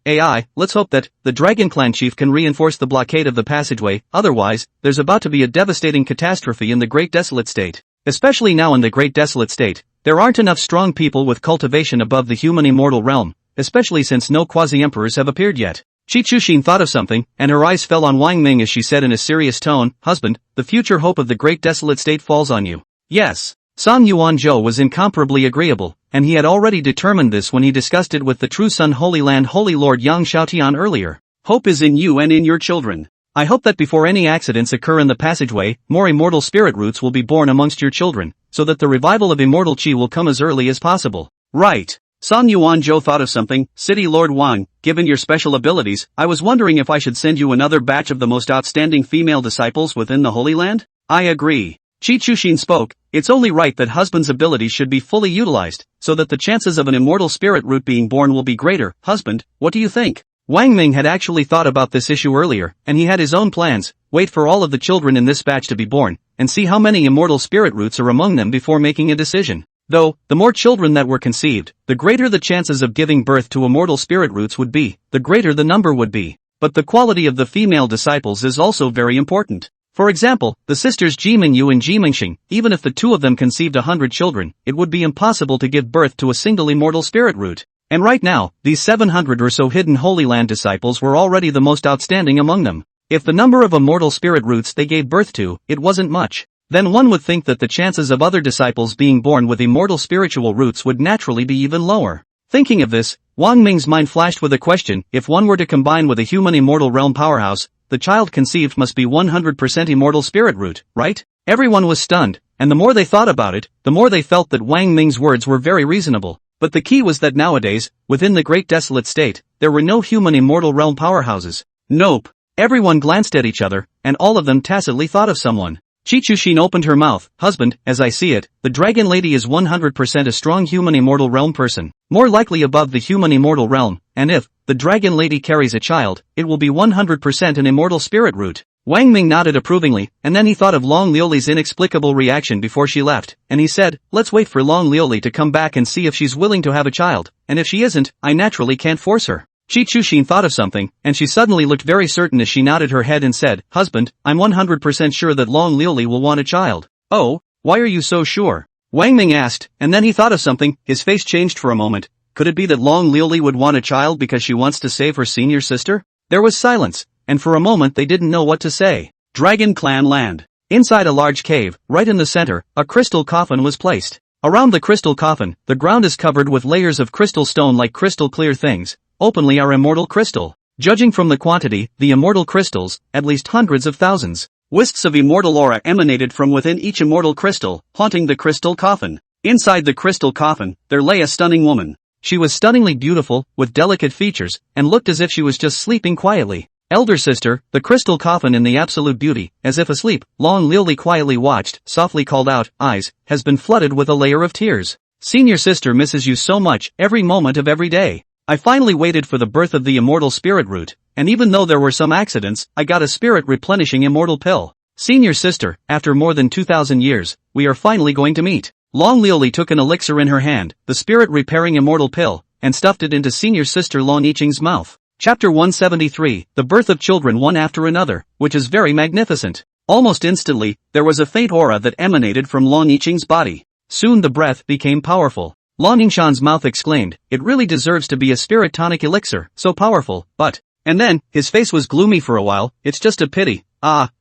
let's hope that, the Dragon Clan chief can reinforce the blockade of the passageway, otherwise, there's about to be a devastating catastrophe in the Great Desolate State. Especially now in the Great Desolate State, there aren't enough strong people with cultivation above the human immortal realm, especially since no quasi-emperors have appeared yet. Shi Chushin thought of something, and her eyes fell on Wang Ming as she said in a serious tone, Husband, the future hope of the Great Desolate State falls on you. Yes. Song Yuanzhou was incomparably agreeable, and he had already determined this when he discussed it with the True Sun Holy Land Holy Lord Yang Xiaotian earlier. Hope is in you and in your children. I hope that before any accidents occur in the passageway, more immortal spirit roots will be born amongst your children, so that the revival of immortal qi will come as early as possible. Right. Song Yuanzhou thought of something, City Lord Wang, given your special abilities, I was wondering if I should send you another batch of the most outstanding female disciples within the Holy Land? I agree. Shi Chushin spoke, it's only right that husband's abilities should be fully utilized, so that the chances of an immortal spirit root being born will be greater. Husband, what do you think? Wang Ming had actually thought about this issue earlier, and he had his own plans, wait for all of the children in this batch to be born, and see how many immortal spirit roots are among them before making a decision. Though, the more children that were conceived, the greater the chances of giving birth to immortal spirit roots would be, the greater the number would be. But the quality of the female disciples is also very important. For example, the sisters Ji Mingyu and Ji Mingxing, even if the two of them conceived 100 children, it would be impossible to give birth to a single immortal spirit root. And right now, these 700 or so hidden Holy Land disciples were already the most outstanding among them. If the number of immortal spirit roots they gave birth to, it wasn't much, then one would think that the chances of other disciples being born with immortal spiritual roots would naturally be even lower. Thinking of this, Wang Ming's mind flashed with a question, if one were to combine with a human immortal realm powerhouse, the child conceived must be 100% immortal spirit root, right? Everyone was stunned, and the more they thought about it, the more they felt that Wang Ming's words were very reasonable. But the key was that nowadays, within the Great Desolate State, there were no human immortal realm powerhouses. Nope. Everyone glanced at each other, and all of them tacitly thought of someone. Shi Chushin opened her mouth, Husband, as I see it, the Dragon Lady is 100% a strong human immortal realm person, more likely above the human immortal realm, and if the Dragon Lady carries a child, it will be 100% an immortal spirit root. Wang Ming nodded approvingly, and then he thought of Long Liuli's inexplicable reaction before she left, and he said, let's wait for Long Liuli to come back and see if she's willing to have a child, and if she isn't, I naturally can't force her. Chi Chuxin thought of something, and she suddenly looked very certain as she nodded her head and said, husband, I'm 100% sure that Long Liuli will want a child. Oh, why are you so sure? Wang Ming asked, and then he thought of something, his face changed for a moment. Could it be that Long Liuli would want a child because she wants to save her senior sister? There was silence, and for a moment they didn't know what to say. Dragon Clan Land. Inside a large cave, right in the center, a crystal coffin was placed. Around the crystal coffin, the ground is covered with layers of crystal stone like crystal clear things, openly are immortal crystal. Judging from the quantity, the immortal crystals, at least hundreds of thousands. Wisps of immortal aura emanated from within each immortal crystal, haunting the crystal coffin. Inside the crystal coffin, there lay a stunning woman. She was stunningly beautiful, with delicate features, and looked as if she was just sleeping quietly. Elder sister, the crystal coffin in the absolute beauty, as if asleep, Long Liuli quietly watched, softly called out, eyes, has been flooded with a layer of tears. Senior sister misses you so much, every moment of every day. I finally waited for the birth of the immortal spirit root, and even though there were some accidents, I got a spirit replenishing immortal pill. Senior sister, after more than 2,000 years, we are finally going to meet. Long Liuli took an elixir in her hand, the spirit repairing immortal pill, and stuffed it into senior sister Long Yiqing's mouth. Chapter 173, The Birth of Children One After Another, which is very magnificent. Almost instantly, there was a faint aura that emanated from Long Yiqing's body. Soon the breath became powerful. Long Yingshan's mouth exclaimed, it really deserves to be a spirit tonic elixir, so powerful, but... And then, his face was gloomy for a while, it's just a pity.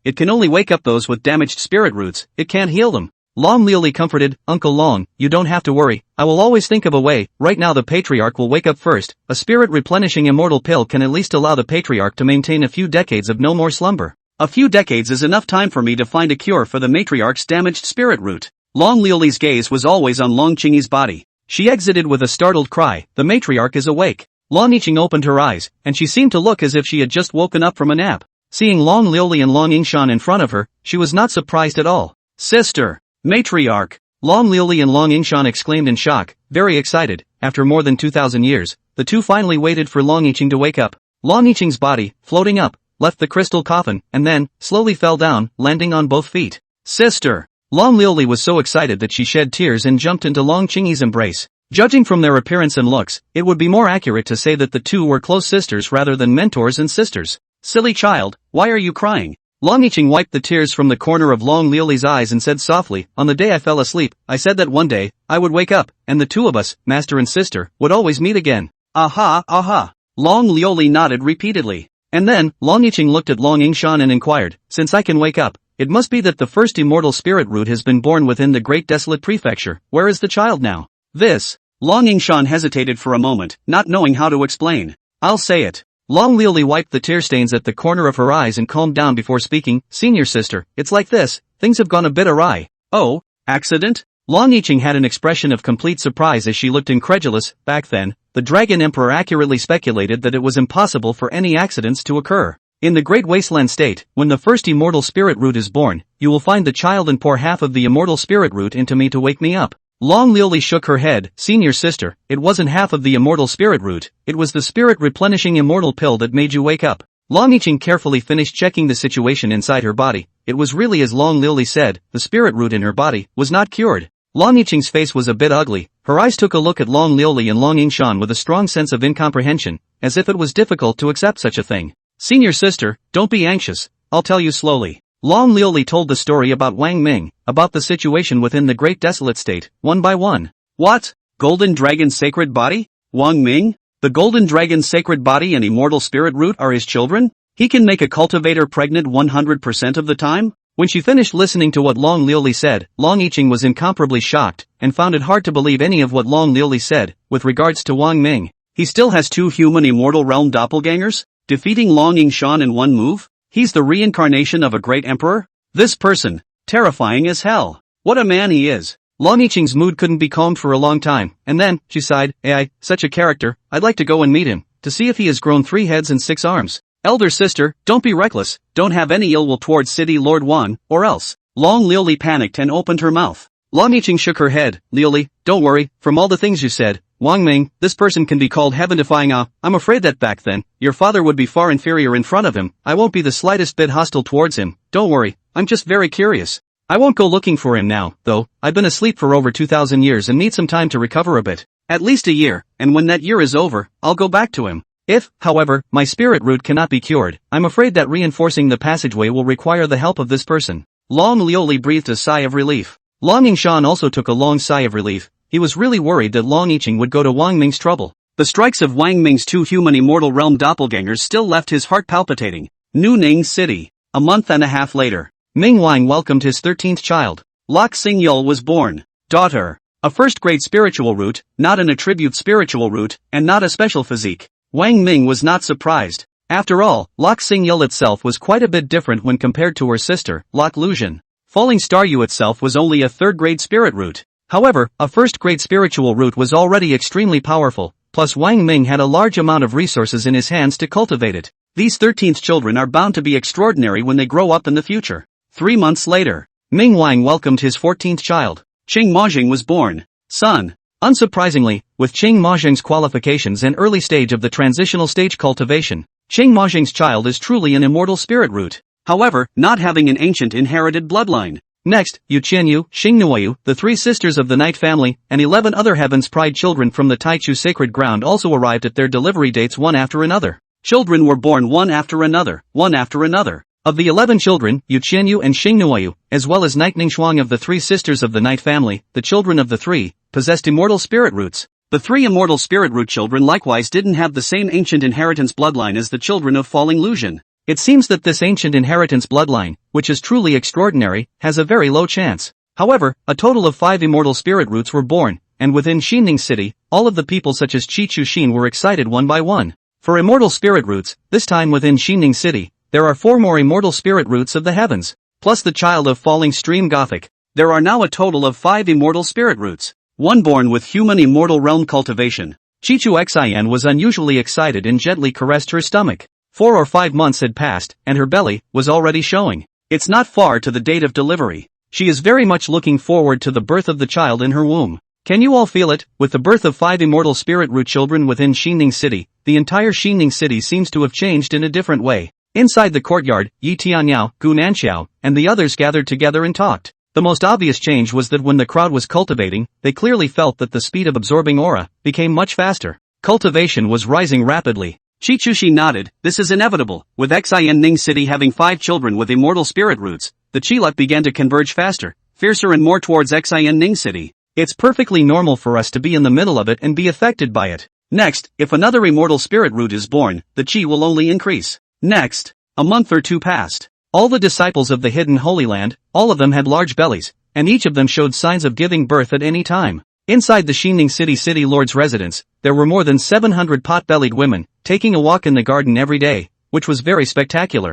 It can only wake up those with damaged spirit roots, it can't heal them. Long Liuli comforted, Uncle Long, you don't have to worry, I will always think of a way, right now the patriarch will wake up first, a spirit replenishing immortal pill can at least allow the patriarch to maintain a few decades of no more slumber. A few decades is enough time for me to find a cure for the matriarch's damaged spirit root. Long Liuli's gaze was always on Long Qingyi's body. She exited with a startled cry, the matriarch is awake. Long Yiqing opened her eyes, and she seemed to look as if she had just woken up from a nap. Seeing Long Liuli and Long Yingshan in front of her, she was not surprised at all. Sister! Matriarch! Long Liuli and Long Yingshan exclaimed in shock, very excited. After more than 2,000 years, the two finally waited for Long Yiqing to wake up. Long Yiqing's body, floating up, left the crystal coffin, and then, slowly fell down, landing on both feet. Sister! Long Liuli was so excited that she shed tears and jumped into Long Qingyi's embrace. Judging from their appearance and looks, it would be more accurate to say that the two were close sisters rather than mentors and sisters. Silly child, why are you crying? Long Yiqing wiped the tears from the corner of Long Liuli's eyes and said softly, on the day I fell asleep, I said that one day, I would wake up, and the two of us, master and sister, would always meet again. Aha, aha. Long Liuli nodded repeatedly. And then, Long Yiqing looked at Long Yingshan and inquired, since I can wake up, it must be that the first immortal spirit root has been born within the great desolate prefecture. Where is the child now? This. Long Yingshan hesitated for a moment, not knowing how to explain. I'll say it. Long Liuli wiped the tear stains at the corner of her eyes and calmed down before speaking, Senior sister, it's like this, things have gone a bit awry. Oh, accident? Long Yiqing had an expression of complete surprise as she looked incredulous. Back then, the Dragon Emperor accurately speculated that it was impossible for any accidents to occur. In the Great Wasteland State, when the first immortal spirit root is born, you will find the child and pour half of the immortal spirit root into me to wake me up. Long Liuli shook her head, Senior sister, it wasn't half of the immortal spirit root, it was the spirit replenishing immortal pill that made you wake up. Long Yiqing carefully finished checking the situation inside her body. It was really as Long Liuli said, the spirit root in her body was not cured. Long Yiqing's face was a bit ugly, her eyes took a look at Long Liuli and Long Yingshan with a strong sense of incomprehension, as if it was difficult to accept such a thing. Senior sister, don't be anxious, I'll tell you slowly. Long Liuli told the story about Wang Ming, about the situation within the Great Desolate State, one by one. What? Golden Dragon's sacred body? Wang Ming? The Golden Dragon's sacred body and immortal spirit root are his children? He can make a cultivator pregnant 100% of the time? When she finished listening to what Long Liuli said, Long Yiqing was incomparably shocked, and found it hard to believe any of what Long Liuli said, with regards to Wang Ming. He still has two human immortal realm doppelgangers? Defeating Long Yingshan in one move? He's the reincarnation of a great emperor? This person, terrifying as hell. What a man he is. Long Yiqing's mood couldn't be calmed for a long time, and then, she sighed, such a character, I'd like to go and meet him, to see if he has grown 3 heads and 6 arms. Elder sister, don't be reckless, don't have any ill will towards City Lord Wan, or else. Long Liuli panicked and opened her mouth. Long Yiqing shook her head. Liuli, don't worry, from all the things you said, Wang Ming, this person can be called heaven-defying. I'm afraid that back then, your father would be far inferior in front of him. I won't be the slightest bit hostile towards him, don't worry, I'm just very curious. I won't go looking for him now, though, I've been asleep for over 2,000 years and need some time to recover a bit. At least a year, and when that year is over, I'll go back to him. If, however, my spirit root cannot be cured, I'm afraid that reinforcing the passageway will require the help of this person. Long Liuli breathed a sigh of relief. Long Yingshan also took a long sigh of relief. He was really worried that Long Yiqing would go to Wang Ming's trouble. The strikes of Wang Ming's two human immortal realm doppelgangers still left his heart palpitating. New Ning City. A month and a half later, Ming Wang welcomed his 13th child. Lok Xing Yul was born. Daughter. A first-grade spiritual root, not an attribute spiritual root, and not a special physique. Wang Ming was not surprised. After all, Lok Xing Yul itself was quite a bit different when compared to her sister, Lok Luzhin. Falling Star Yu itself was only a third-grade spirit root. However, a first-grade spiritual root was already extremely powerful, plus Wang Ming had a large amount of resources in his hands to cultivate it. These 13th children are bound to be extraordinary when they grow up in the future. 3 months later, Ming Wang welcomed his 14th child. Qing Majing was born. Son. Unsurprisingly, with Qing Majing's qualifications and early stage of the transitional stage cultivation, Qing Majing's child is truly an immortal spirit root. However, not having an ancient inherited bloodline. Next, Yu Qianyu, Xing Nuoyu, the 3 sisters of the Night family, and 11 other Heaven's Pride children from the Taichu sacred ground also arrived at their delivery dates one after another. Children were born one after another, one after another. Of the 11 children, Yu Qianyu and Xing Nuoyu, as well as Night Ningxuang of the 3 sisters of the Night family, the children of the 3, possessed immortal spirit roots. The 3 immortal spirit root children likewise didn't have the same ancient inheritance bloodline as the children of Falling Luzhin. It seems that this ancient inheritance bloodline, which is truly extraordinary, has a very low chance. However, a total of 5 immortal spirit roots were born, and within Xining City, all of the people such as Qi Chuxin were excited one by one. For immortal spirit roots, this time within Xining City, there are 4 more immortal spirit roots of the heavens, plus the child of Falling Stream Gothic. There are now a total of 5 immortal spirit roots, one born with human immortal realm cultivation. Chichu Xin was unusually excited and gently caressed her stomach. 4 or 5 months had passed, and her belly was already showing. It's not far to the date of delivery. She is very much looking forward to the birth of the child in her womb. Can you all feel it? With the birth of 5 immortal spirit root children within Xining City, the entire Xining City seems to have changed in a different way. Inside the courtyard, Yi Tianyao, Gu Nanxiao, and the others gathered together and talked. The most obvious change was that when the crowd was cultivating, they clearly felt that the speed of absorbing aura became much faster. Cultivation was rising rapidly. Qi Chuxi nodded. This is inevitable. With Xin Ning City having 5 children with immortal spirit roots, the Qi luck began to converge faster, fiercer and more towards Xin Ning City. It's perfectly normal for us to be in the middle of it and be affected by it. Next, if another immortal spirit root is born, the Qi will only increase. Next, a month or 2 passed. All the disciples of the hidden Holy Land, all of them had large bellies, and each of them showed signs of giving birth at any time. Inside the Xining City Lord's residence, there were more than 700 pot-bellied women, taking a walk in the garden every day, which was very spectacular.